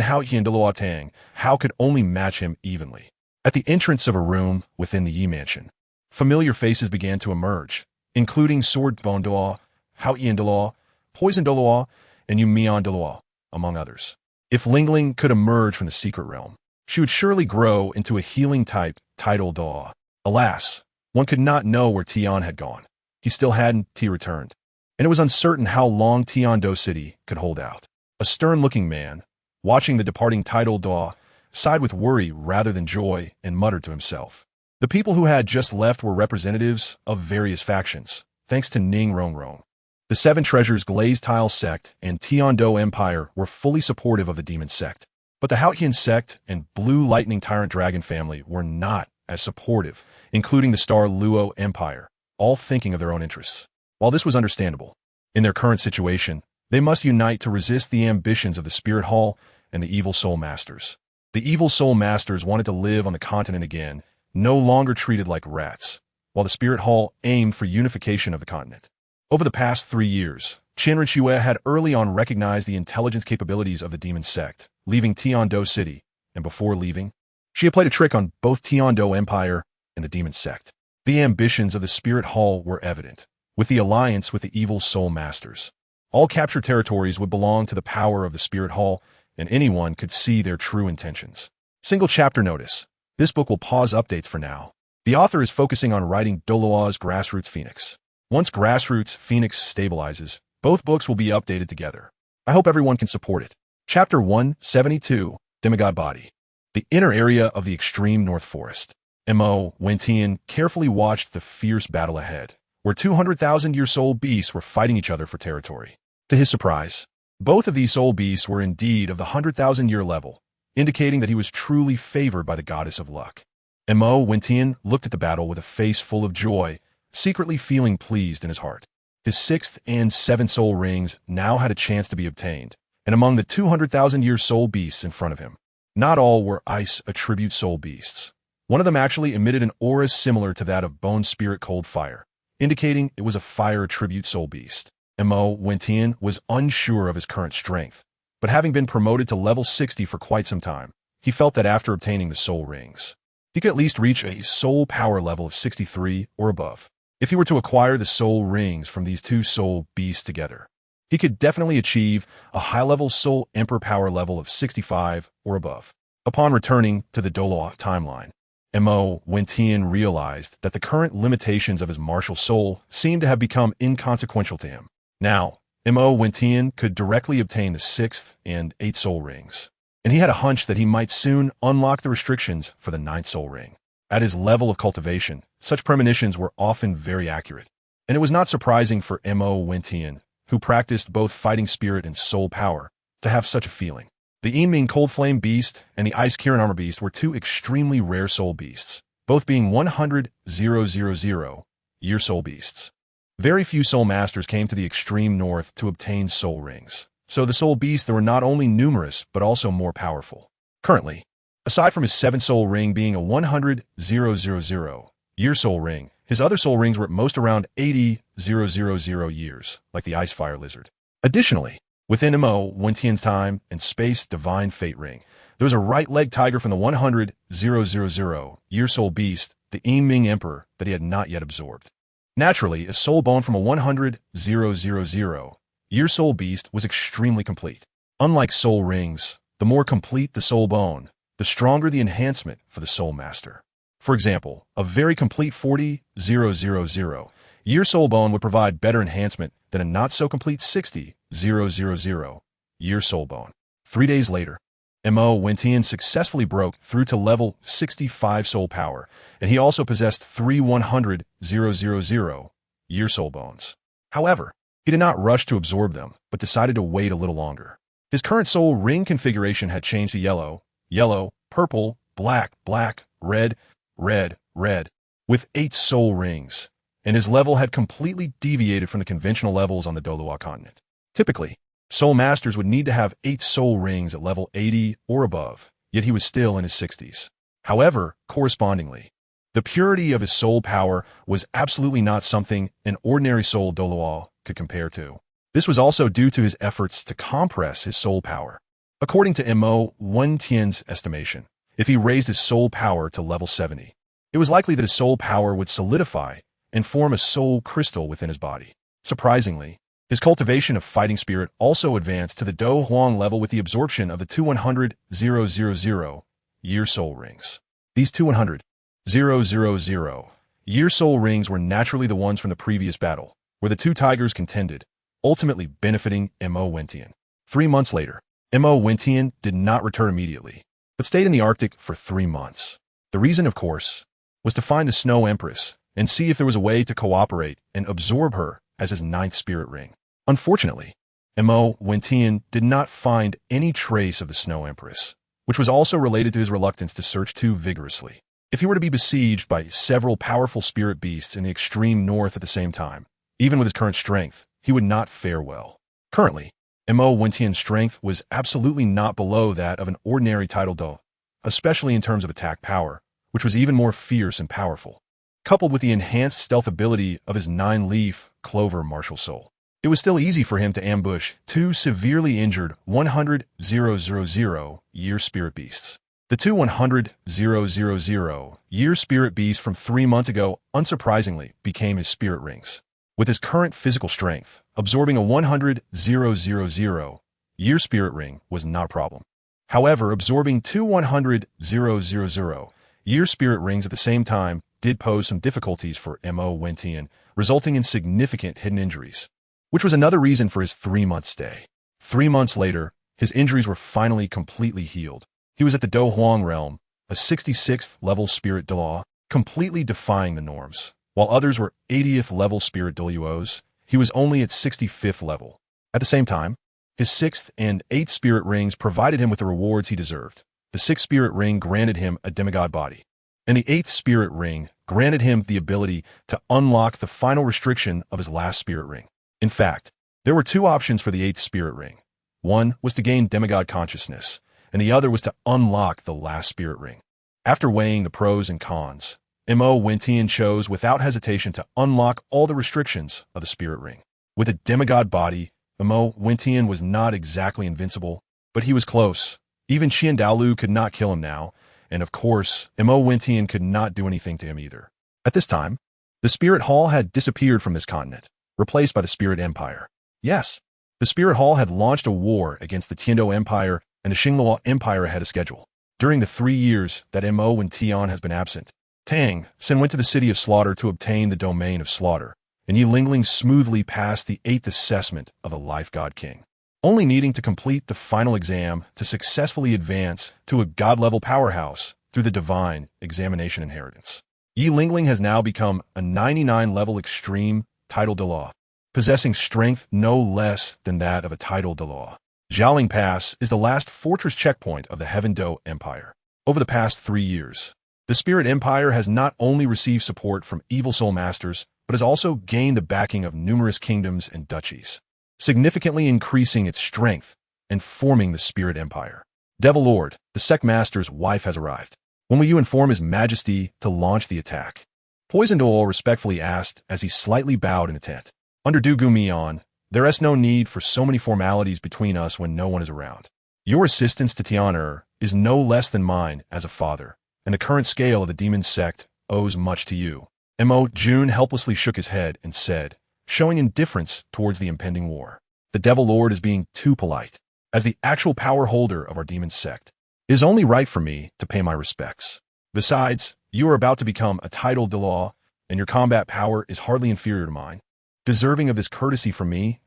Haotian Douluo Tang, Hao could only match him evenly. At the entrance of a room within the Yi Mansion, familiar faces began to emerge, including Swordbone Douluo, Haotian Douluo, Poison Douluo, and Yumian Douluo, among others. If Lingling could emerge from the secret realm, she would surely grow into a healing-type Tidal Douluo. Alas, one could not know where Tian had gone. He still hadn't returned, and it was uncertain how long Tiando City could hold out. A stern-looking man, watching the departing Tidal Douluo, sighed with worry rather than joy and muttered to himself. The people who had just left were representatives of various factions, thanks to Ning Rongrong. The 7 Treasures Glazed Tile sect and Tiando Empire were fully supportive of the demon sect, but the Haotian sect and Blue Lightning Tyrant Dragon family were not as supportive, including the Star Luo Empire, all thinking of their own interests. While this was understandable, in their current situation, they must unite to resist the ambitions of the Spirit Hall and the Evil Soul Masters. The Evil Soul Masters wanted to live on the continent again, no longer treated like rats, while the Spirit Hall aimed for unification of the continent. Over the past 3 years, Qianren Xue had early on recognized the intelligence capabilities of the demon sect, leaving Tiando City, and before leaving, she had played a trick on both Tiando Empire and the demon sect. The ambitions of the Spirit Hall were evident, with the alliance with the Evil Soul Masters. All captured territories would belong to the power of the Spirit Hall, and anyone could see their true intentions. Single chapter notice. This book will pause updates for now. The author is focusing on writing Douluo's Grassroots Phoenix. Once Grassroots Phoenix stabilizes, both books will be updated together. I hope everyone can support it. Chapter 172, Demigod Body. The inner area of the extreme North Forest. Mo Wentian carefully watched the fierce battle ahead, where 200,000-year soul beasts were fighting each other for territory. To his surprise, both of these soul beasts were indeed of the 100,000-year level, indicating that he was truly favored by the goddess of luck. Mo Wentian looked at the battle with a face full of joy, secretly feeling pleased in his heart. His 6th and 7th soul rings now had a chance to be obtained, and among the 200,000-year soul beasts in front of him, not all were ice attribute soul beasts. One of them actually emitted an aura similar to that of Bone Spirit Cold Fire, indicating it was a fire attribute soul beast. Mo Wentian was unsure of his current strength, but having been promoted to level 60 for quite some time, he felt that after obtaining the soul rings, he could at least reach a soul power level of 63 or above. If he were to acquire the soul rings from these two soul beasts together, he could definitely achieve a high-level soul emperor power level of 65 or above. Upon returning to the Douluo timeline, Mo Wentian realized that the current limitations of his martial soul seemed to have become inconsequential to him. Now, Mo Wentian could directly obtain the 6th and 8th soul rings, and he had a hunch that he might soon unlock the restrictions for the 9th soul ring. At his level of cultivation, such premonitions were often very accurate, and it was not surprising for Mo Wentian, who practiced both fighting spirit and soul power, to have such a feeling. The Yinming Cold Flame Beast and the Ice Kirin Armor Beast were two extremely rare soul beasts, both being 100,000-year soul beasts. Very few soul masters came to the extreme north to obtain soul rings, so the soul beasts were not only numerous but also more powerful. Currently, aside from his 7th soul ring being a 100,000-year soul ring, his other soul rings were at most around 80,000 years, like the Ice Fire Lizard. Additionally, within Mo Wentian's time and space divine fate ring, there was a right-leg tiger from the 100,000-year soul beast, the Yinming Emperor, that he had not yet absorbed. Naturally, a soul bone from a 100,000-year soul beast was extremely complete. Unlike soul rings, the more complete the soul bone, the stronger the enhancement for the soul master. For example, a very complete 40,000-year soul bone would provide better enhancement than a not-so-complete 60,000-year soul bone. 3 days later, Mo Wentian successfully broke through to level 65 soul power, and he also possessed 3 100,000-year soul bones. However, he did not rush to absorb them, but decided to wait a little longer. His current soul ring configuration had changed to yellow, yellow, purple, black, black, red, red, red, with 8 soul rings, and his level had completely deviated from the conventional levels on the Douluo continent. Typically, soul masters would need to have 8 soul rings at level 80 or above, yet he was still in his 60s. However, correspondingly, the purity of his soul power was absolutely not something an ordinary soul Douluo could compare to. This was also due to his efforts to compress his soul power. According to Mo Wentian's estimation, if he raised his soul power to level 70, it was likely that his soul power would solidify and form a soul crystal within his body. Surprisingly, his cultivation of fighting spirit also advanced to the Do Huang level with the absorption of the 2 100,000-year soul rings. These 2 100,000-year soul rings were naturally the ones from the previous battle, where the two tigers contended, ultimately benefiting Mo Wentian. 3 months later, Mo Wentian did not return immediately, but stayed in the Arctic for 3 months. The reason, of course, was to find the Snow Empress and see if there was a way to cooperate and absorb her as his 9th spirit ring. Unfortunately, Mo Wentian did not find any trace of the Snow Empress, which was also related to his reluctance to search too vigorously. If he were to be besieged by several powerful spirit beasts in the extreme north at the same time, Even with his current strength, he would not fare well. Currently, Mo Wentian's strength was absolutely not below that of an ordinary title Douluo, especially in terms of attack power, which was even more fierce and powerful. Coupled with the enhanced stealth ability of his 9-leaf clover MartialSoul, it was still easy for him to ambush two severely injured 100,000-year spirit beasts. The two 100,000-year spirit beasts from 3 months ago, unsurprisingly, became his spirit rings. With his current physical strength, absorbing a 100,000-year spirit ring was not a problem. However, absorbing two 100,000-year spirit rings at the same time did pose some difficulties for Mo Wentian, resulting in significant hidden injuries, which was another reason for his 3-month stay. 3 months later, his injuries were finally completely healed. He was at the Douluo realm, a 66th level spirit Douluo, completely defying the norms. While others were 80th level spirit Douluos, he was only at 65th level. At the same time, his 6th and 8th spirit rings provided him with the rewards he deserved. The 6th spirit ring granted him a demigod body, and the 8th spirit ring granted him the ability to unlock the final restriction of his last spirit ring. In fact, there were 2 options for the 8th spirit ring. One was to gain demigod consciousness, and the other was to unlock the last spirit ring. After weighing the pros and cons, Mo Wentian chose without hesitation to unlock all the restrictions of the spirit ring. With a demigod body, Mo Wentian was not exactly invincible, but he was close. Even Douluo could not kill him now, and of course, Mo Wentian could not do anything to him either. At this time, the Spirit Hall had disappeared from this continent, replaced by the Spirit Empire. Yes, the Spirit Hall had launched a war against the Tiando Empire and the Xingluo Empire ahead of schedule. During the 3 years that Mo Wentian has been absent, Tang Xin went to the City of Slaughter to obtain the Domain of Slaughter, and Yi Lingling smoothly passed the 8th assessment of a Life God King, only needing to complete the final exam to successfully advance to a God-level powerhouse through the Divine Examination Inheritance. Yi Lingling has now become a 99-level extreme title Douluo, possessing strength no less than that of a title Douluo. Jialing Pass is the last fortress checkpoint of the Heaven Do Empire. Over the past 3 years, the Spirit Empire has not only received support from evil soul masters, but has also gained the backing of numerous kingdoms and duchies, significantly increasing its strength and forming the Spirit Empire. Devil Lord, the sect master's wife, has arrived. When will you inform His Majesty to launch the attack? Poison Douluo respectfully asked as he slightly bowed in intent. Under Dugu Mian, there is no need for so many formalities between us when no one is around. Your assistance to Tian'er is no less than mine as a father, and the current scale of the demon sect owes much to you. Mo Jun helplessly shook his head and said, showing indifference towards the impending war. The Devil Lord is being too polite. As the actual power holder of our demon sect, it is only right for me to pay my respects. Besides, you are about to become a title Douluo, and your combat power is hardly inferior to mine, deserving of this courtesy from me.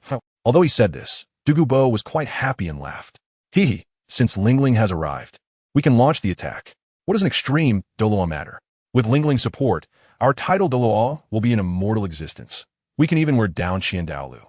Although he said this, Dugu Bo was quite happy and laughed. Since Lingling has arrived, we can launch the attack. What does an extreme Douluo matter? With Lingling's support, our title Douluo will be an immortal existence. We can even wear down Douluo.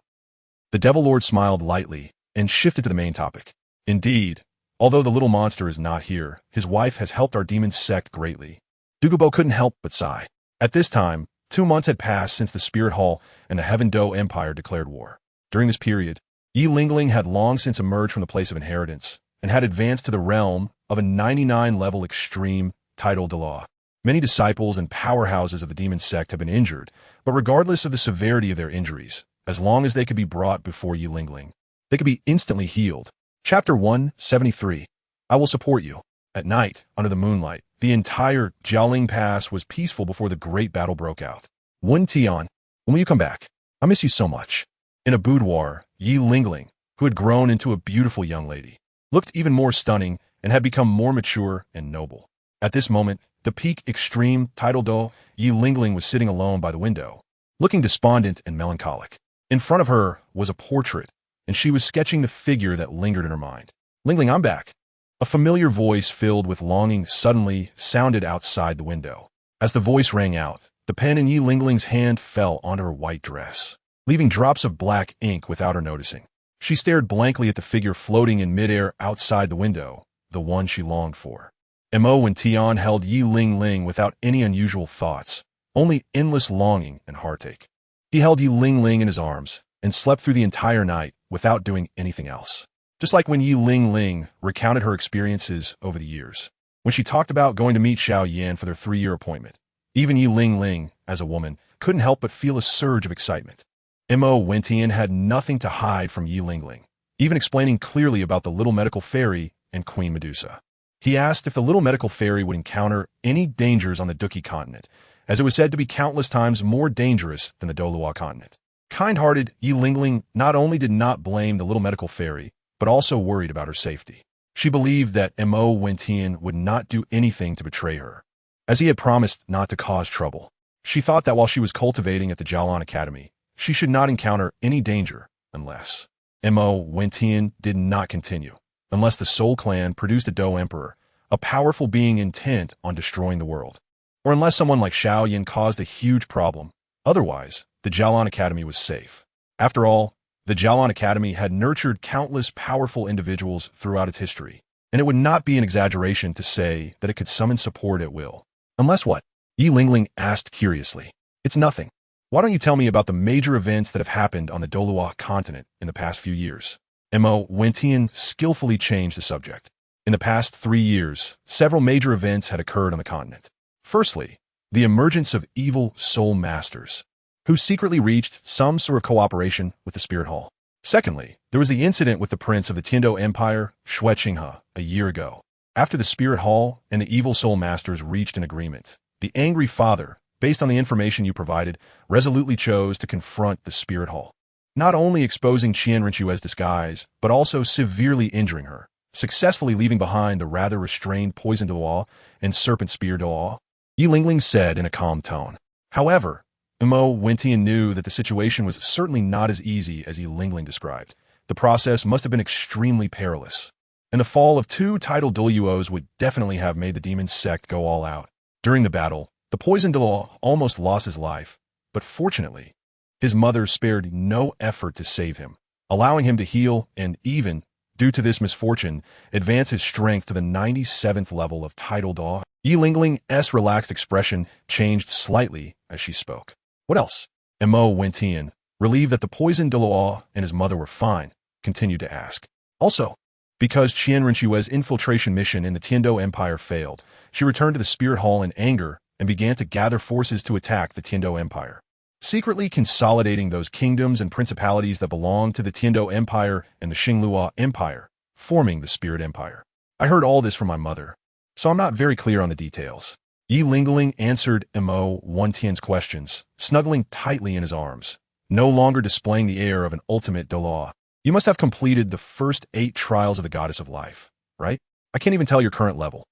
The Devil Lord smiled lightly and shifted to the main topic. Indeed, although the little monster is not here, his wife has helped our demon sect greatly. Dugubo couldn't help but sigh. At this time, 2 months had passed since the Spirit Hall and the Heaven Do Empire declared war. During this period, Yi Lingling had long since emerged from the place of inheritance and had advanced to the realm of a 99-level extreme title Douluo. Many disciples and powerhouses of the demon sect have been injured, but regardless of the severity of their injuries, as long as they could be brought before Yi Lingling, they could be instantly healed. Chapter 173. I will support you. At night, under the moonlight, the entire Jialing Pass was peaceful before the great battle broke out. Wen Tian, when will you come back? I miss you so much. In a boudoir, Yi Lingling, who had grown into a beautiful young lady, looked even more stunning and had become more mature and noble. At this moment, the peak extreme title Do Yi Lingling was sitting alone by the window, looking despondent and melancholic. In front of her was a portrait, and she was sketching the figure that lingered in her mind. Lingling, I'm back. A familiar voice filled with longing suddenly sounded outside the window. As the voice rang out, the pen in Yi Lingling's hand fell onto her white dress, leaving drops of black ink without her noticing. She stared blankly at the figure floating in midair outside the window, the one she longed for. Mo and Tian held Yi Lingling without any unusual thoughts, only endless longing and heartache. He held Yi Lingling in his arms and slept through the entire night without doing anything else. Just like when Yi Lingling recounted her experiences over the years. When she talked about going to meet Xiao Yan for their 3-year appointment, even Yi Lingling, as a woman, couldn't help but feel a surge of excitement. Mo Wentian had nothing to hide from Yi Lingling, even explaining clearly about the little medical fairy and Queen Medusa. He asked if the little medical fairy would encounter any dangers on the Duki continent, as it was said to be countless times more dangerous than the Douluo continent. Kind-hearted Yi Lingling not only did not blame the little medical fairy, but also worried about her safety. She believed that Mo Wentian would not do anything to betray her, as he had promised not to cause trouble. She thought that while she was cultivating at the Jialan Academy, she should not encounter any danger unless Mo Wentian did not continue, unless the Soul Clan produced a Dou Emperor, a powerful being intent on destroying the world, or unless someone like Xiao Yan caused a huge problem. Otherwise, the Jialan Academy was safe. After all, the Jialan Academy had nurtured countless powerful individuals throughout its history, and it would not be an exaggeration to say that it could summon support at will. Unless what? Yi Lingling asked curiously. It's nothing. Why don't you tell me about the major events that have happened on the Douluo continent in the past few years? Mo Wentian skillfully changed the subject. In the past 3 years, several major events had occurred on the continent. Firstly, the emergence of evil soul masters, who secretly reached some sort of cooperation with the Spirit Hall. Secondly, there was the incident with the prince of the Tiando Empire, Xue Qinghe, a year ago. After the Spirit Hall and the evil soul masters reached an agreement, the angry father, based on the information you provided, resolutely chose to confront the Spirit Hall, not only exposing Qian Rinchue's disguise, but also severely injuring her, successfully leaving behind the rather restrained Poison Douluo and Serpent Spear Douluo. Yi Lingling said in a calm tone. However, Mo Wentian knew that the situation was certainly not as easy as Yi Lingling described. The process must have been extremely perilous, and the fall of 2 titled Douluos would definitely have made the demon sect go all out. During the battle, the Poison Douluo almost lost his life, but fortunately, his mother spared no effort to save him, allowing him to heal and even, due to this misfortune, advance his strength to the 97th level of title Douluo. Yi Lingling's relaxed expression changed slightly as she spoke. What else? Mo Wentian, relieved that the Poison Douluo and his mother were fine, continued to ask. Also, because Qian Rinchue's infiltration mission in the Tiando Empire failed, she returned to the Spirit Hall in anger and began to gather forces to attack the Tiando Empire, secretly consolidating those kingdoms and principalities that belonged to the Tiando Empire and the Xingluo Empire, forming the Spirit Empire. I heard all this from my mother, so I'm not very clear on the details. Yi Lingling answered Mo Wentian's questions, snuggling tightly in his arms, no longer displaying the air of an ultimate Douluo. You must have completed the first 8 trials of the Goddess of Life, right? I can't even tell your current level.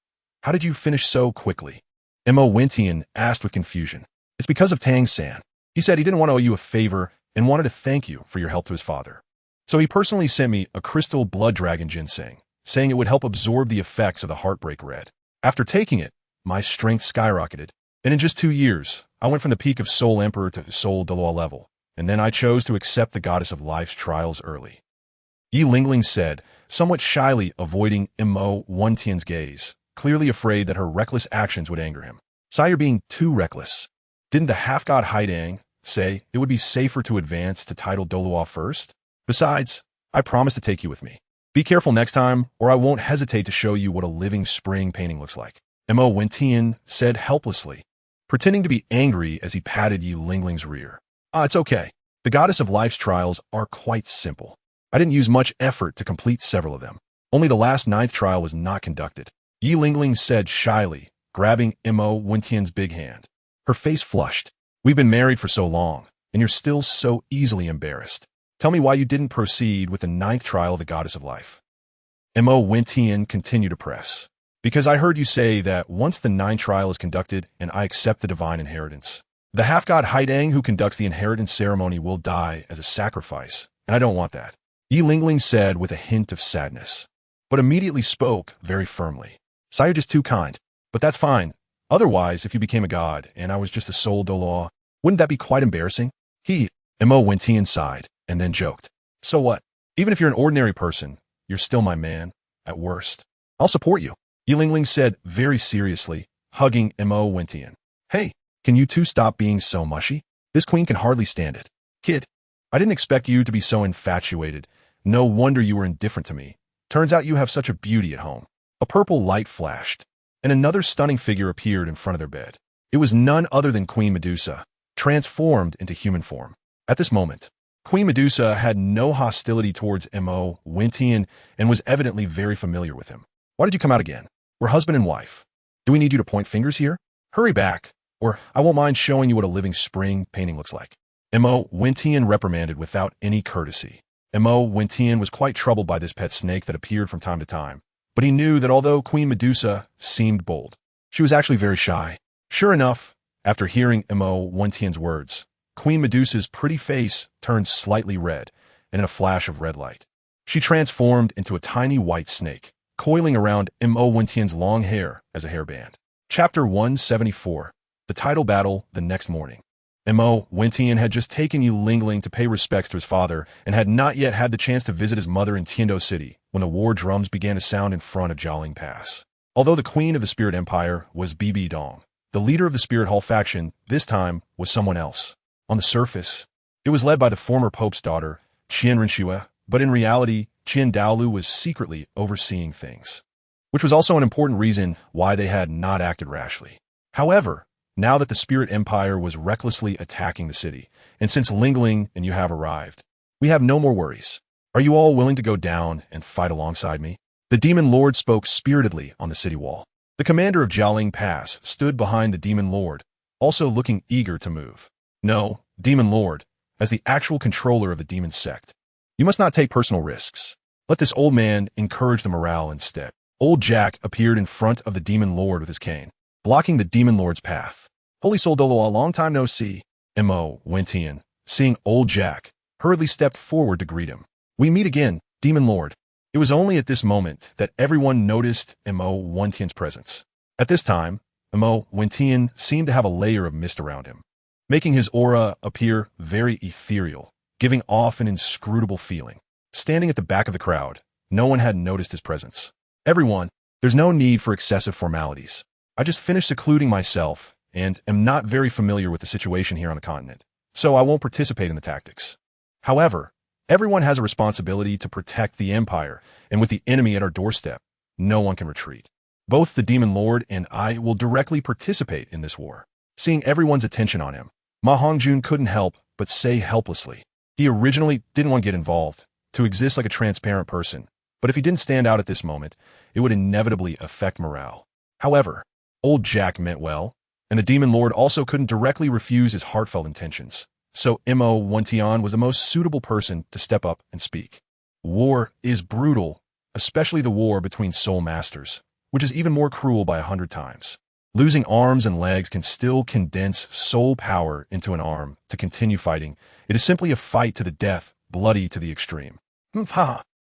How did you finish so quickly? Mo Wentian asked with confusion. It's because of Tang-san. He said he didn't want to owe you a favor and wanted to thank you for your help to his father. So he personally sent me a crystal blood dragon ginseng, saying it would help absorb the effects of the Heartbreak Red. After taking it, my strength skyrocketed, and in just 2 years, I went from the peak of Soul Emperor to Soul Douluo level, and then I chose to accept the Goddess of Life's trials early. Yi Lingling said, somewhat shyly avoiding Mo Wentian's gaze, clearly afraid that her reckless actions would anger him. Sire being too reckless. Didn't the half-god Haidang say it would be safer to advance to title Douluo first? Besides, I promise to take you with me. Be careful next time, or I won't hesitate to show you what a living spring painting looks like. Mo Wentian said helplessly, pretending to be angry as he patted Yi Lingling's rear. It's okay. The Goddess of Life's trials are quite simple. I didn't use much effort to complete several of them. Only the last 9th trial was not conducted. Yi Lingling said shyly, grabbing Mo Wentian's big hand. Her face flushed. We've been married for so long, and you're still so easily embarrassed. Tell me why you didn't proceed with the 9th trial of the Goddess of Life. Mo Wentian continued to press. Because I heard you say that once the 9th trial is conducted and I accept the divine inheritance, the half-god Haidang who conducts the inheritance ceremony will die as a sacrifice, and I don't want that. Yi Lingling said with a hint of sadness, but immediately spoke very firmly. Sire just too kind, but that's fine. Otherwise, if you became a god and I was just a soul Douluo, wouldn't that be quite embarrassing? Mo Wentian sighed and then joked. So what? Even if you're an ordinary person, you're still my man, at worst. I'll support you. Yi Lingling said very seriously, hugging Mo Wentian. Hey, can you two stop being so mushy? This queen can hardly stand it. Kid, I didn't expect you to be so infatuated. No wonder you were indifferent to me. Turns out you have such a beauty at home. A purple light flashed, and another stunning figure appeared in front of their bed. It was none other than Queen Medusa, transformed into human form. At this moment, Queen Medusa had no hostility towards Mo Wintian and was evidently very familiar with him. Why did you come out again? We're husband and wife. Do we need you to point fingers here? Hurry back, or I won't mind showing you what a living spring painting looks like. Mo Wintian reprimanded without any courtesy. Mo Wintian was quite troubled by this pet snake that appeared from time to time, but he knew that although Queen Medusa seemed bold, she was actually very shy. Sure enough, after hearing Mo Wintian's words, Queen Medusa's pretty face turned slightly red, and in a flash of red light, she transformed into a tiny white snake, coiling around Mo Wintian's long hair as a hairband. Chapter 174. The Title Battle the next morning. Mo Wintian had just taken Yulingling to pay respects to his father and had not yet had the chance to visit his mother in Tiando City when the war drums began to sound in front of Jialing Pass. Although the queen of the Spirit Empire was Bibi Dong, the leader of the Spirit Hall faction this time was someone else. On the surface, it was led by the former pope's daughter, Qian Renshua, but in reality, Qian Douluo was secretly overseeing things, which was also an important reason why they had not acted rashly. However, now that the Spirit Empire was recklessly attacking the city, and since Lingling and you have arrived, we have no more worries. Are you all willing to go down and fight alongside me? The Demon Lord spoke spiritedly on the city wall. The commander of Jialing Pass stood behind the Demon Lord, also looking eager to move. No, Demon Lord, as the actual controller of the demon sect, you must not take personal risks. Let this old man encourage the morale instead. Old Jack appeared in front of the Demon Lord with his cane, blocking the Demon Lord's path. Holy Soul Douluo, a long time no see. Mo Wintian, seeing old Jack, hurriedly stepped forward to greet him. We meet again, Demon Lord. It was only at this moment that everyone noticed Mo Wintian's presence. At this time, Mo Wintian seemed to have a layer of mist around him, making his aura appear very ethereal, giving off an inscrutable feeling. Standing at the back of the crowd, no one had noticed his presence. Everyone, there's no need for excessive formalities. I just finished secluding myself and am not very familiar with the situation here on the continent, so I won't participate in the tactics. However, everyone has a responsibility to protect the Empire, and with the enemy at our doorstep, no one can retreat. Both the Demon Lord and I will directly participate in this war. Seeing everyone's attention on him, Ma Hongjun couldn't help but say helplessly. He originally didn't want to get involved, to exist like a transparent person, but if he didn't stand out at this moment, it would inevitably affect morale. However, old Jack meant well, and the Demon Lord also couldn't directly refuse his heartfelt intentions, so Mo Wintian was the most suitable person to step up and speak. War is brutal, especially the war between soul masters, which is even more cruel by 100 times. Losing arms and legs can still condense soul power into an arm to continue fighting. It is simply a fight to the death, bloody to the extreme.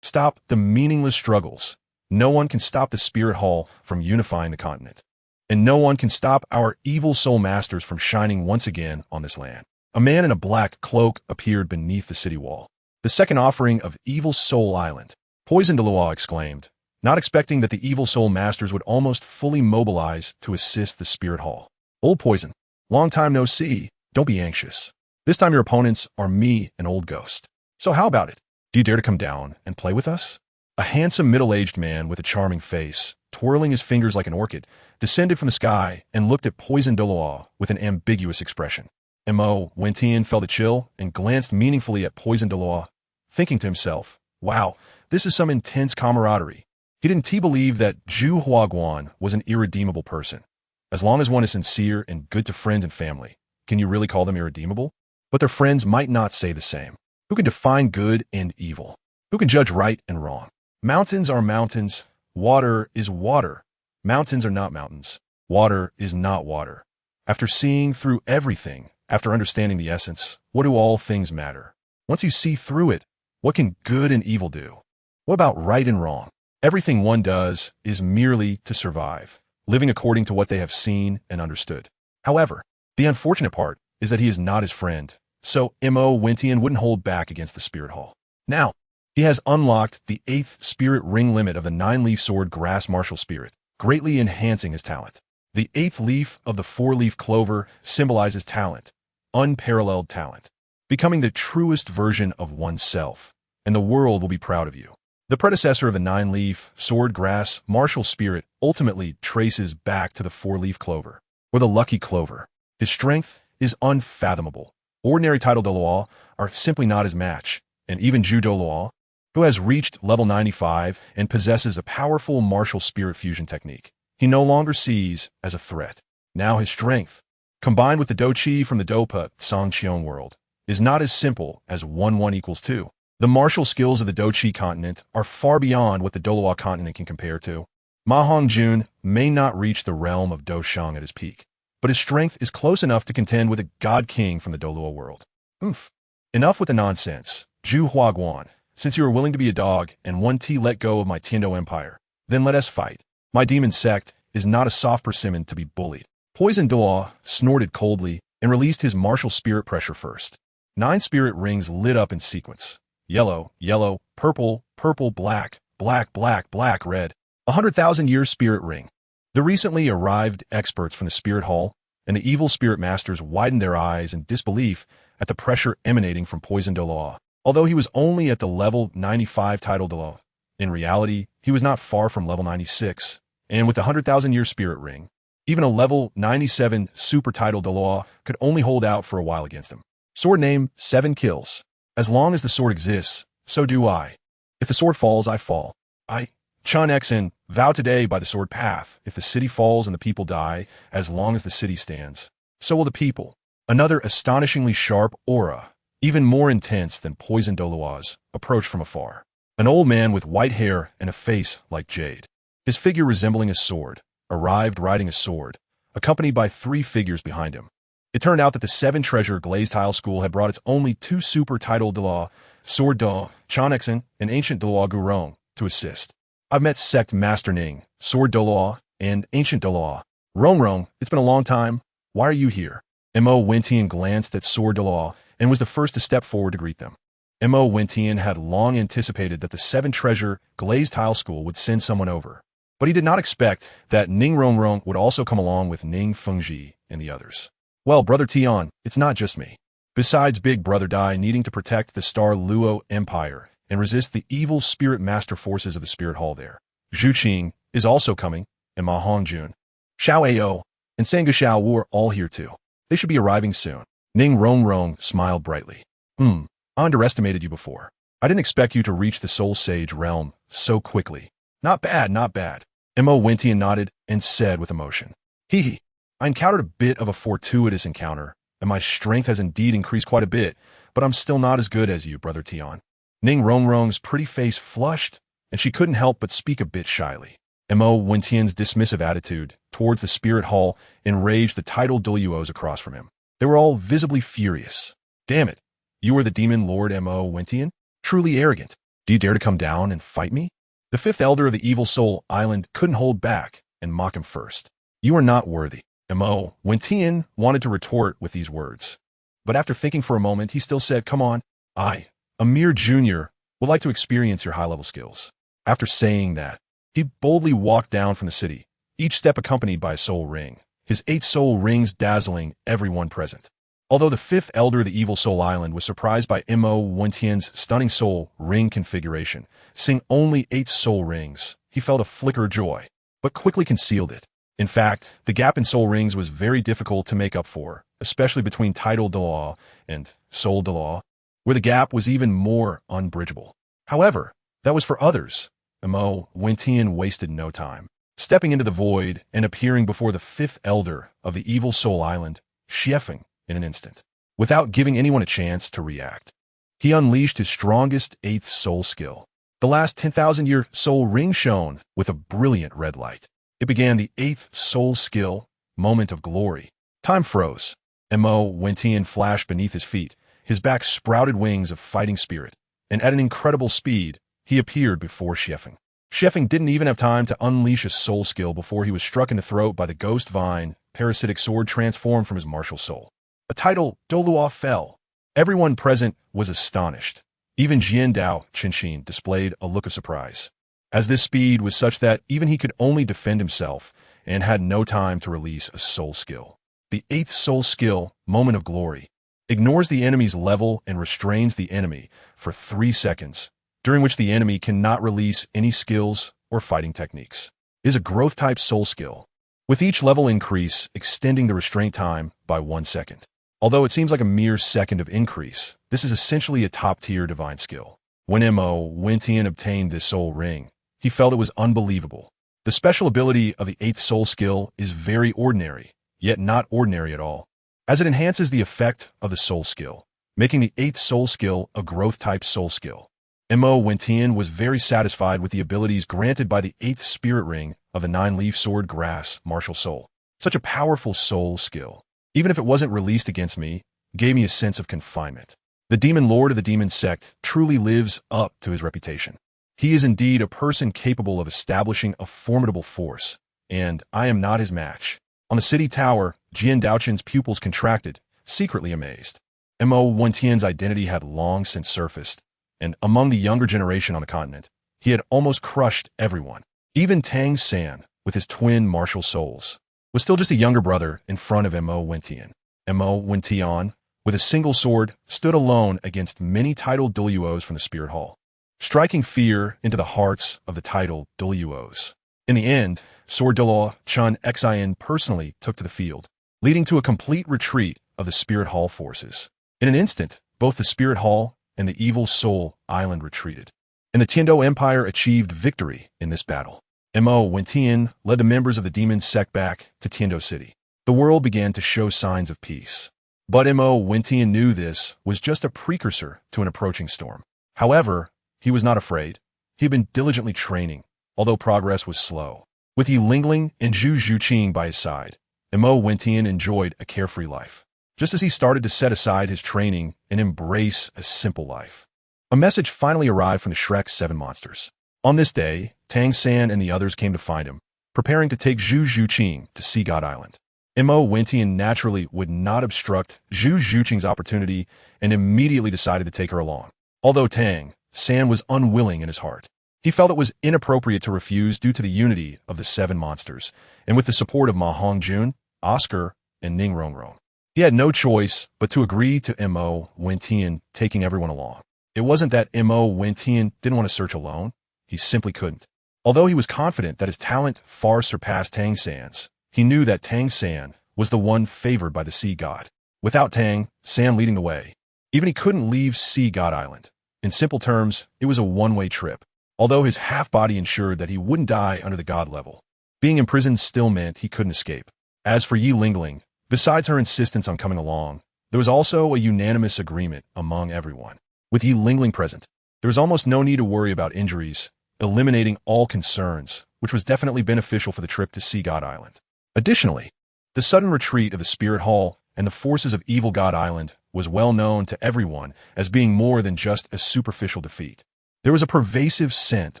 Stop the meaningless struggles. No one can stop the Spirit Hall from unifying the continent. And no one can stop our evil soul masters from shining once again on this land. A man in a black cloak appeared beneath the city wall. The second offering of Evil Soul Island. Poison Douluo exclaimed, not expecting that the evil soul masters would almost fully mobilize to assist the Spirit Hall. Old Poison, long time no see, don't be anxious. This time your opponents are me and Old Ghost. So how about it? Do you dare to come down and play with us? A handsome middle-aged man with a charming face, twirling his fingers like an orchid, descended from the sky and looked at Poison Douluo with an ambiguous expression. Mo Wintian felt a chill and glanced meaningfully at Poison Douluo, thinking to himself, wow, this is some intense camaraderie. He didn't believe that Zhu Huaguan was an irredeemable person. As long as one is sincere and good to friends and family, can you really call them irredeemable? But their friends might not say the same. Who can define good and evil? Who can judge right and wrong? Mountains are mountains. Water is water. Mountains are not mountains. Water is not water. After seeing through everything, after understanding the essence, what do all things matter? Once you see through it, what can good and evil do? What about right and wrong? Everything one does is merely to survive, living according to what they have seen and understood. However, the unfortunate part is that he is not his friend, so Mo Wintian wouldn't hold back against the Spirit Hall. Now, he has unlocked the 8th spirit ring limit of the 9-leaf sword grass martial spirit, greatly enhancing his talent. The 8th leaf of the 4-leaf clover symbolizes talent, unparalleled talent, becoming the truest version of oneself, and the world will be proud of you. The predecessor of the 9-leaf, sword grass, martial spirit ultimately traces back to the 4-leaf clover, or the lucky clover. His strength is unfathomable. Ordinary title Douluo are simply not his match, and even Zhu Douluo, who has reached level 95 and possesses a powerful martial spirit fusion technique, he no longer sees as a threat. Now his strength, combined with the Do Chi from the Dopa Songqian world, is not as simple as 1 equals 2. The martial skills of the Do Chi continent are far beyond what the Douluo continent can compare to. Ma Hongjun may not reach the realm of Do Shang at his peak, but his strength is close enough to contend with a god king from the Douluo world. Oof. Enough with the nonsense. Zhu Huaguan, since you are willing to be a dog and want to let go of my Tiando empire, then let us fight. My demon sect is not a soft persimmon to be bullied. Poison Douluo snorted coldly and released his martial spirit pressure first. 9 spirit rings lit up in sequence. Yellow, yellow, purple, purple, black, black, black, black, red. 100,000-year spirit ring. The recently arrived experts from the spirit hall and the evil spirit masters widened their eyes in disbelief at the pressure emanating from Poison Douluo. Although he was only at the level 95 title Douluo, in reality, he was not far from level 96, and with the 100,000-year spirit ring, even a level 97 super title Douluo could only hold out for a while against him. Sword name, 7 kills. As long as the sword exists, so do I. If the sword falls, I fall. I, Chun Xen, vow today by the sword path, if the city falls and the people die, as long as the city stands, so will the people. Another astonishingly sharp aura, even more intense than Poison Douluo's, approached from afar. An old man with white hair and a face like jade. His figure resembling a sword, arrived riding a sword, accompanied by 3 figures behind him. It turned out that the 7 Treasure Glazed Tile School had brought its only 2 super title Douluo, Sword Do, Chanexen, and Ancient Douluo Gurong, to assist. I've met Sect Master Ning, Sword Douluo, and Ancient Douluo. Rong, it's been a long time. Why are you here? Mo Wentian glanced at Sword Douluo and was the first to step forward to greet them. Mo Wentian had long anticipated that the 7 Treasure Glazed Tile School would send someone over, but he did not expect that Ning Rong would also come along with Ning Fengji and the others. Well, Brother Tian, it's not just me. Besides Big Brother Dai needing to protect the Star Luo Empire and resist the evil spirit master forces of the Spirit Hall there, Zhu Qing is also coming, and Ma Hongjun, Xiao Ao, and Sanga Xiao Wu are all here too. They should be arriving soon. Ning Rong smiled brightly. I underestimated you before. I didn't expect you to reach the Soul Sage realm so quickly. Not bad, not bad. Mo Wentian nodded and said with emotion. Hee. I encountered a bit of a fortuitous encounter, and my strength has indeed increased quite a bit, but I'm still not as good as you, Brother Tian. Ning Rong's pretty face flushed, and she couldn't help but speak a bit shyly. Mo Wentian's dismissive attitude towards the Spirit Hall enraged the titled Douluos across from him. They were all visibly furious. Damn it, you are the Demon Lord Mo Wentian? Truly arrogant. Do you dare to come down and fight me? The 5th Elder of the Evil Soul Island couldn't hold back and mock him first. You are not worthy. Mo Wentian wanted to retort with these words, but after thinking for a moment, he still said, come on, I, a mere junior, would like to experience your high-level skills. After saying that, he boldly walked down from the city, each step accompanied by a soul ring, his 8 soul rings dazzling everyone present. Although the 5th Elder of the Evil Soul Island was surprised by Mo Wentian's stunning soul ring configuration, seeing only 8 soul rings, he felt a flicker of joy, but quickly concealed it. In fact, the gap in soul rings was very difficult to make up for, especially between title Douluo and soul Douluo, where the gap was even more unbridgeable. However, that was for others. Mo Wentian wasted no time, stepping into the void and appearing before the 5th Elder of the Evil Soul Island, Xiefeng, in an instant, without giving anyone a chance to react. He unleashed his strongest 8th soul skill. The last 10,000-year soul ring shone with a brilliant red light. It began the 8th soul skill, Moment of Glory. Time froze. Mo Wentian flashed beneath his feet, his back sprouted wings of fighting spirit, and at an incredible speed, he appeared before Xiefeng. Xiefeng didn't even have time to unleash a soul skill before he was struck in the throat by the ghost vine, parasitic sword transformed from his martial soul. A title, Douluo, fell. Everyone present was astonished. Even Jian Dao Qinshin displayed a look of surprise, as this speed was such that even he could only defend himself and had no time to release a soul skill. The 8th soul skill, Moment of Glory, ignores the enemy's level and restrains the enemy for 3 seconds, during which the enemy cannot release any skills or fighting techniques. It is a growth-type soul skill, with each level increase extending the restraint time by 1 second. Although it seems like a mere second of increase, this is essentially a top-tier divine skill. When Wentian obtained this soul ring, he felt it was unbelievable. The special ability of the 8th soul skill is very ordinary, yet not ordinary at all, as it enhances the effect of the soul skill, making the 8th soul skill a growth-type soul skill. Wentian was very satisfied with the abilities granted by the 8th spirit ring of the 9-leaf sword grass, MartialSoul. Such a powerful soul skill, even if it wasn't released against me, gave me a sense of confinement. The demon lord of the demon sect truly lives up to his reputation. He is indeed a person capable of establishing a formidable force, and I am not his match. On the city tower, Jian Daoqin's pupils contracted, secretly amazed. Wentian's identity had long since surfaced, and among the younger generation on the continent, he had almost crushed everyone. Even Tang San, with his twin martial souls, was still just a younger brother in front of Wentian. Wentian, with a single sword, stood alone against many titled Douluos from the Spirit Hall, striking fear into the hearts of the titled Douluos. In the end, Sword Douluo Chun Xian personally took to the field, leading to a complete retreat of the Spirit Hall forces. In an instant, both the Spirit Hall and the Evil Soul Island retreated, and the Tiando Empire achieved victory in this battle. Wentian led the members of the demon sect back to Tiando City. The world began to show signs of peace. But Wentian knew this was just a precursor to an approaching storm. However, he was not afraid. He had been diligently training, although progress was slow. With Yi Lingling and Zhu Zhuqing by his side, Wentian enjoyed a carefree life, just as he started to set aside his training and embrace a simple life. A message finally arrived from the Shrek 7 monsters. On this day, Tang San and the others came to find him, preparing to take Zhu Zhuqing to Sea God Island. Wentian naturally would not obstruct Zhu Zhuqing's opportunity and immediately decided to take her along. Although Tang San was unwilling in his heart, he felt it was inappropriate to refuse due to the unity of the 7 monsters, and with the support of Ma Hongjun, Oscar, and Ning Rongrong. He had no choice but to agree to Wentian taking everyone along. It wasn't that Wentian didn't want to search alone, he simply couldn't. Although he was confident that his talent far surpassed Tang San's, he knew that Tang San was the one favored by the Sea God. Without Tang San leading the way, even he couldn't leave Sea God Island. In simple terms, it was a one-way trip, although his half-body ensured that he wouldn't die under the God level. Being imprisoned still meant he couldn't escape. As for Yi Lingling, besides her insistence on coming along, there was also a unanimous agreement among everyone. With Yi Lingling present, there was almost no need to worry about injuries, eliminating all concerns, which was definitely beneficial for the trip to Sea God Island. Additionally, the sudden retreat of the Spirit Hall and the forces of Evil God Island was well known to everyone as being more than just a superficial defeat. There was a pervasive scent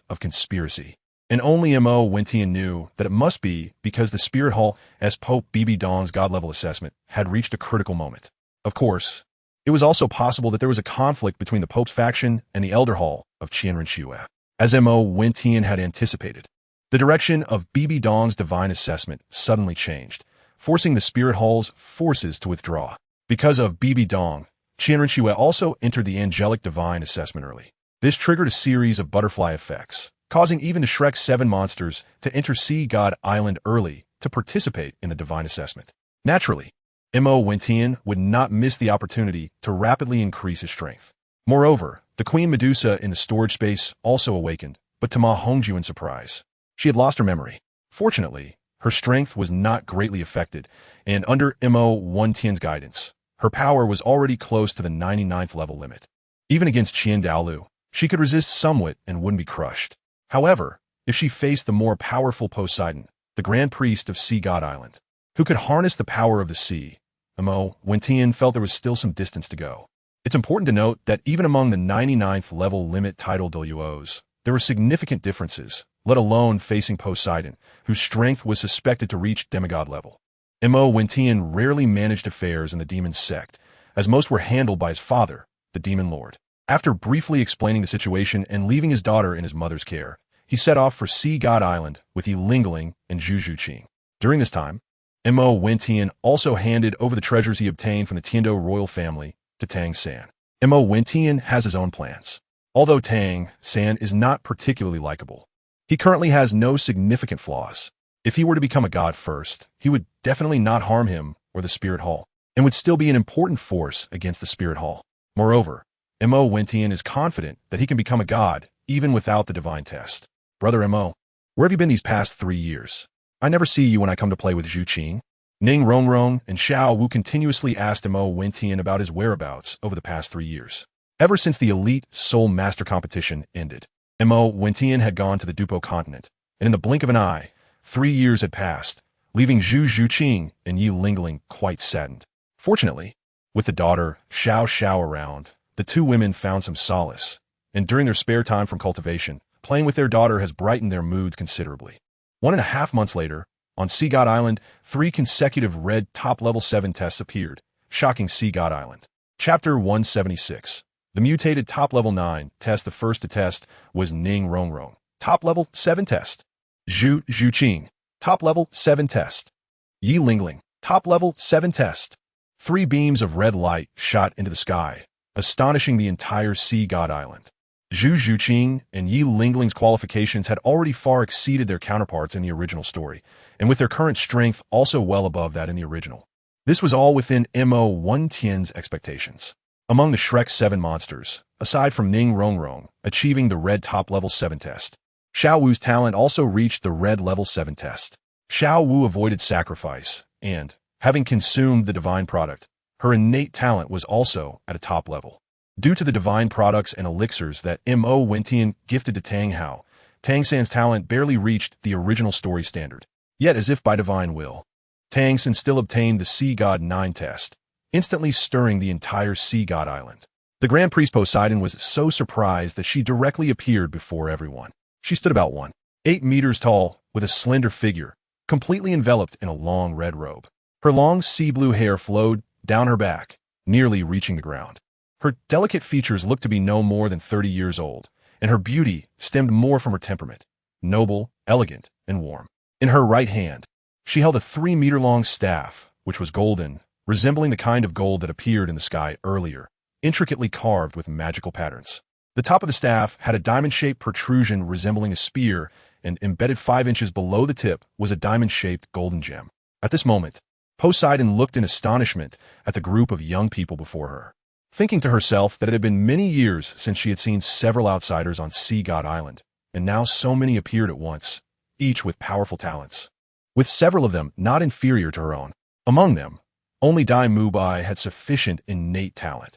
of conspiracy, and only Wentian knew that it must be because the Spirit Hall, as Pope Bibi Dong's God-level assessment, had reached a critical moment. Of course, it was also possible that there was a conflict between the Pope's faction and the Elder Hall of Qianren-Shue. As Wentian had anticipated, the direction of Bibi Dong's divine assessment suddenly changed, forcing the Spirit Hall's forces to withdraw. Because of Bibi Dong, Qianren-Shue also entered the angelic divine assessment early. This triggered a series of butterfly effects, causing even the Shrek 7 monsters to enter Sea God Island early to participate in the divine assessment. Naturally, Wentian would not miss the opportunity to rapidly increase his strength. Moreover, the Queen Medusa in the storage space also awakened, but to Ma Hongjuan's surprise, she had lost her memory. Fortunately, her strength was not greatly affected, and under Wentian's guidance, her power was already close to the 99th level limit. Even against Qian Douluo, she could resist somewhat and wouldn't be crushed. However, if she faced the more powerful Poseidon, the Grand Priest of Sea God Island, who could harness the power of the sea, Wentian felt there was still some distance to go. It's important to note that even among the 99th level limit title Douluos, there were significant differences, let alone facing Poseidon, whose strength was suspected to reach demigod level. Wentian rarely managed affairs in the demon sect, as most were handled by his father, the demon lord. After briefly explaining the situation and leaving his daughter in his mother's care, he set off for Sea God Island with Yi Lingling and Zhu Zhuqing. During this time, Wentian also handed over the treasures he obtained from the Tiando royal family to Tang San. Mo Wentian has his own plans. Although Tang San is not particularly likable, he currently has no significant flaws. If he were to become a god first, he would definitely not harm him or the Spirit Hall, and would still be an important force against the Spirit Hall. Moreover, Mo Wentian is confident that he can become a god even without the divine test. Brother Mo, where have you been these past 3 years? I never see you when I come to play with Zhu Qing. Ning Rongrong and Xiao Wu continuously asked Mo Wentian about his whereabouts over the past 3 years, ever since the Elite Soul Master competition ended. Mo Wentian had gone to the Dupo continent, and in the blink of an eye, 3 years had passed, leaving Zhu Qing and Yi Lingling quite saddened. Fortunately, with the daughter Xiao Xiao around, the two women found some solace, and during their spare time from cultivation, playing with their daughter has brightened their moods considerably. 1.5 months later, on Sea God Island, 3 consecutive red top-level 7 tests appeared, shocking Sea God Island. Chapter 176. The mutated top-level 9 test. The first to test was Ning Rongrong, top-level 7 test. Zhu Qing, top-level 7 test. Yi Lingling, top-level 7 test. 3 beams of red light shot into the sky, astonishing the entire Sea God Island. Zhu Qing and Yi Lingling's qualifications had already far exceeded their counterparts in the original story, and with their current strength also well above that in the original. This was all within Mo Wentian's expectations. Among the Shrek 7 monsters, aside from Ning Rongrong achieving the red top-level 7 test, Xiao Wu's talent also reached the red level 7 test. Xiao Wu avoided sacrifice, and, having consumed the divine product, her innate talent was also at a top level. Due to the divine products and elixirs that Mo Wentian gifted to Tang Hao, Tang San's talent barely reached the original story standard. Yet, as if by divine will, Tang San still obtained the Sea God 9 test, instantly stirring the entire Sea God Island. The Grand Priest Poseidon was so surprised that she directly appeared before everyone. She stood about 1.8 meters tall, with a slender figure, completely enveloped in a long red robe. Her long sea blue hair flowed down her back, nearly reaching the ground. Her delicate features looked to be no more than 30 years old, and her beauty stemmed more from her temperament, noble, elegant, and warm. In her right hand, she held a 3-meter-long staff, which was golden, resembling the kind of gold that appeared in the sky earlier, intricately carved with magical patterns. The top of the staff had a diamond-shaped protrusion resembling a spear, and embedded 5 inches below the tip was a diamond-shaped golden gem. At this moment, Poseidon looked in astonishment at the group of young people before her, thinking to herself that it had been many years since she had seen several outsiders on Sea God Island, and now so many appeared at once, each with powerful talents, with several of them not inferior to her own. Among them, only Dai Mubai had sufficient innate talent,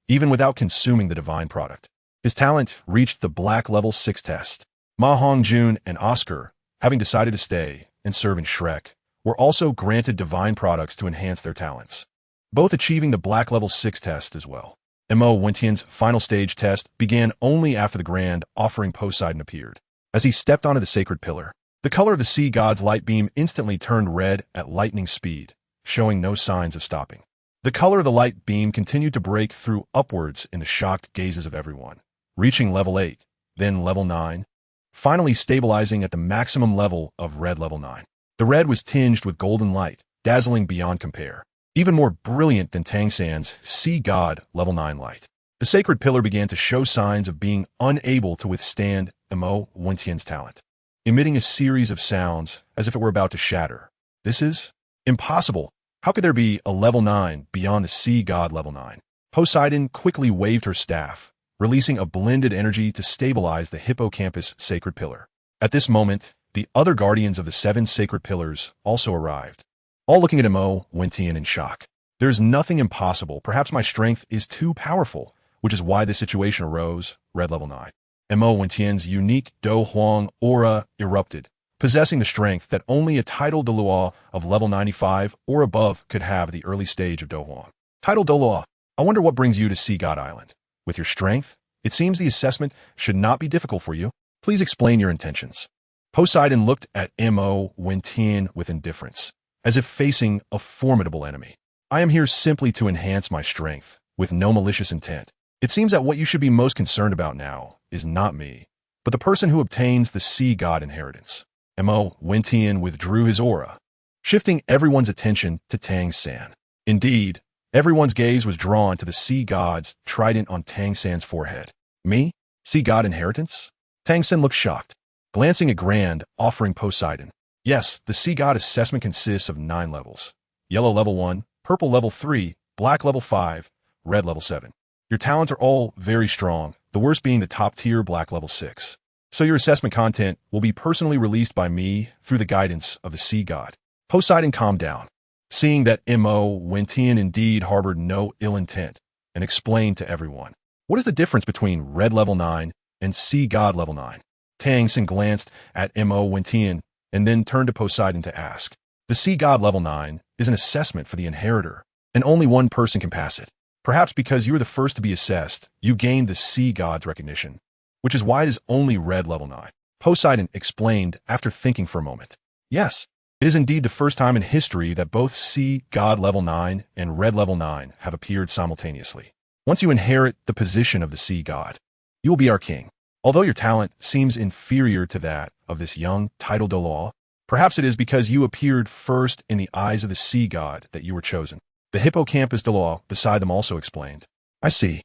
even without consuming the divine product. His talent reached the black level 6 test. Ma Hongjun and Oscar, having decided to stay and serve in Shrek, were also granted divine products to enhance their talents, both achieving the black level 6 test as well. Mo Wentian's final stage test began only after the grand offering Poseidon appeared. As he stepped onto the sacred pillar, the color of the sea god's light beam instantly turned red at lightning speed, showing no signs of stopping. The color of the light beam continued to break through upwards in the shocked gazes of everyone, reaching level 8, then level 9, finally stabilizing at the maximum level of red level 9. The red was tinged with golden light, dazzling beyond compare, even more brilliant than Tang San's Sea God level 9 light. The sacred pillar began to show signs of being unable to withstand Mo Wentian's talent, emitting a series of sounds as if it were about to shatter. This is impossible. How could there be a level 9 beyond the Sea God level 9? Poseidon quickly waved her staff, releasing a blended energy to stabilize the hippocampus sacred pillar. At this moment, the other guardians of the 7 sacred pillars also arrived, all looking at Mo Wentian in shock. There is nothing impossible. Perhaps my strength is too powerful, which is why this situation arose, red level 9. Mo Wentian's unique Do Huang aura erupted, possessing the strength that only a title Douluo of level 95 or above could have at the early stage of Do Huang. Title Douluo, I wonder what brings you to Sea God Island. With your strength, it seems the assessment should not be difficult for you. Please explain your intentions. Poseidon looked at Mo Wentian with indifference, as if facing a formidable enemy. I am here simply to enhance my strength, with no malicious intent. It seems that what you should be most concerned about now is not me, but the person who obtains the Sea God inheritance. Mo Wentian withdrew his aura, shifting everyone's attention to Tang San. Indeed, Everyone's gaze was drawn to the sea god's trident on Tang San's forehead. Me? Sea god inheritance? Tang San looked shocked, glancing at Grand, offering Poseidon. Yes, the sea god assessment consists of 9 levels. Yellow level 1, purple level 3, black level 5, red level 7. Your talents are all very strong, the worst being the top tier black level 6. So your assessment content will be personally released by me through the guidance of the sea god. Poseidon calmed down, seeing that Mo Wentian indeed harbored no ill intent, and explained to everyone. What is the difference between red level 9 and sea god level 9? Tang San glanced at Mo Wentian and then turned to Poseidon to ask. The sea god level 9 is an assessment for the inheritor, and only one person can pass it. Perhaps because you were the first to be assessed, you gained the sea god's recognition, which is why it is only red level 9. Poseidon explained after thinking for a moment. Yes, it is indeed the first time in history that both sea god level 9 and red level 9 have appeared simultaneously. Once you inherit the position of the sea god, you will be our king. Although your talent seems inferior to that of this young title Douluo, perhaps it is because you appeared first in the eyes of the sea god that you were chosen. The hippocampus Douluo beside them also explained. I see.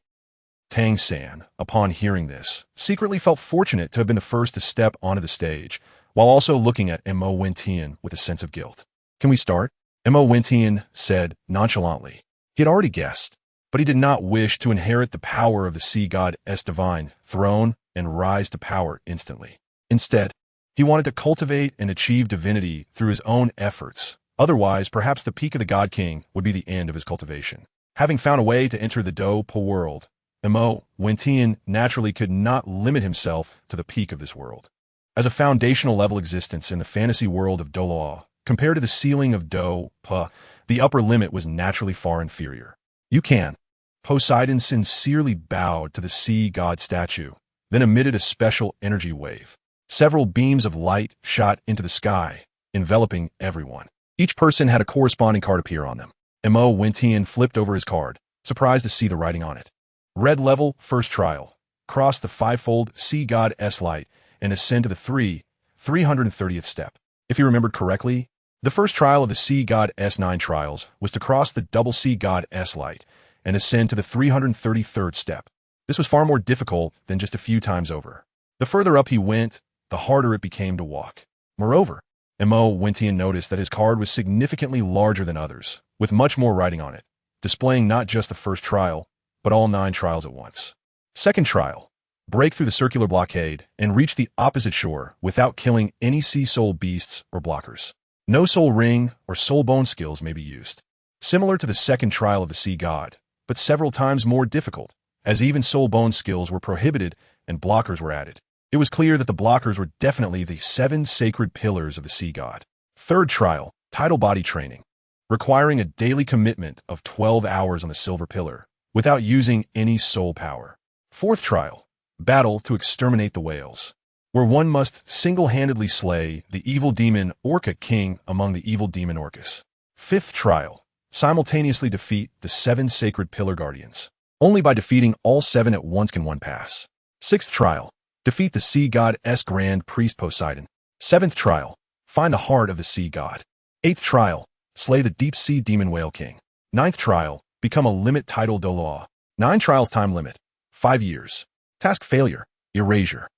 Tang San, upon hearing this, secretly felt fortunate to have been the first to step onto the stage, while also looking at Mo Wentian with a sense of guilt. Can we start? Mo Wentian said nonchalantly. He had already guessed, but he did not wish to inherit the power of the sea god's divine throne and rise to power instantly. Instead, he wanted to cultivate and achieve divinity through his own efforts. Otherwise, perhaps the peak of the God King would be the end of his cultivation. Having found a way to enter the Douluo world, Mo Wentian naturally could not limit himself to the peak of this world. As a foundational level existence in the fantasy world of Douluo, compared to the ceiling of Douluo, the upper limit was naturally far inferior. You can. Poseidon sincerely bowed to the sea god statue, then emitted a special energy wave. Several beams of light shot into the sky, enveloping everyone. Each person had a corresponding card appear on them. Mo Wentian flipped over his card, surprised to see the writing on it. Red level, first trial. Cross the fivefold sea god's light and ascend to the 330th step. If you remembered correctly, the first trial of the sea god's 9 trials was to cross the double sea god's light and ascend to the 333rd step. This was far more difficult than just a few times over. The further up he went, the harder it became to walk. Moreover, Mo Wentian noticed that his card was significantly larger than others, with much more writing on it, displaying not just the first trial, but all 9 trials at once. Second trial. Break through the circular blockade and reach the opposite shore without killing any sea soul beasts or blockers. No soul ring or soul bone skills may be used. Similar to the second trial of the sea god, but several times more difficult, as even soul bone skills were prohibited and blockers were added. It was clear that the blockers were definitely the 7 sacred pillars of the sea god. Third trial, tidal body training, requiring a daily commitment of 12 hours on the silver pillar, without using any soul power. Fourth trial, battle to exterminate the whales, where one must single-handedly slay the evil demon Orca King among the evil demon Orcas. Fifth trial, simultaneously defeat the 7 sacred pillar guardians. Only by defeating all 7 at once can one pass. Sixth trial, defeat the sea god's grand priest Poseidon. Seventh trial, find the heart of the sea god. Eighth trial, slay the deep sea demon whale king. Ninth trial, become a limit title Douluo. 9 trials time limit, 5 years. Task failure, Erasure.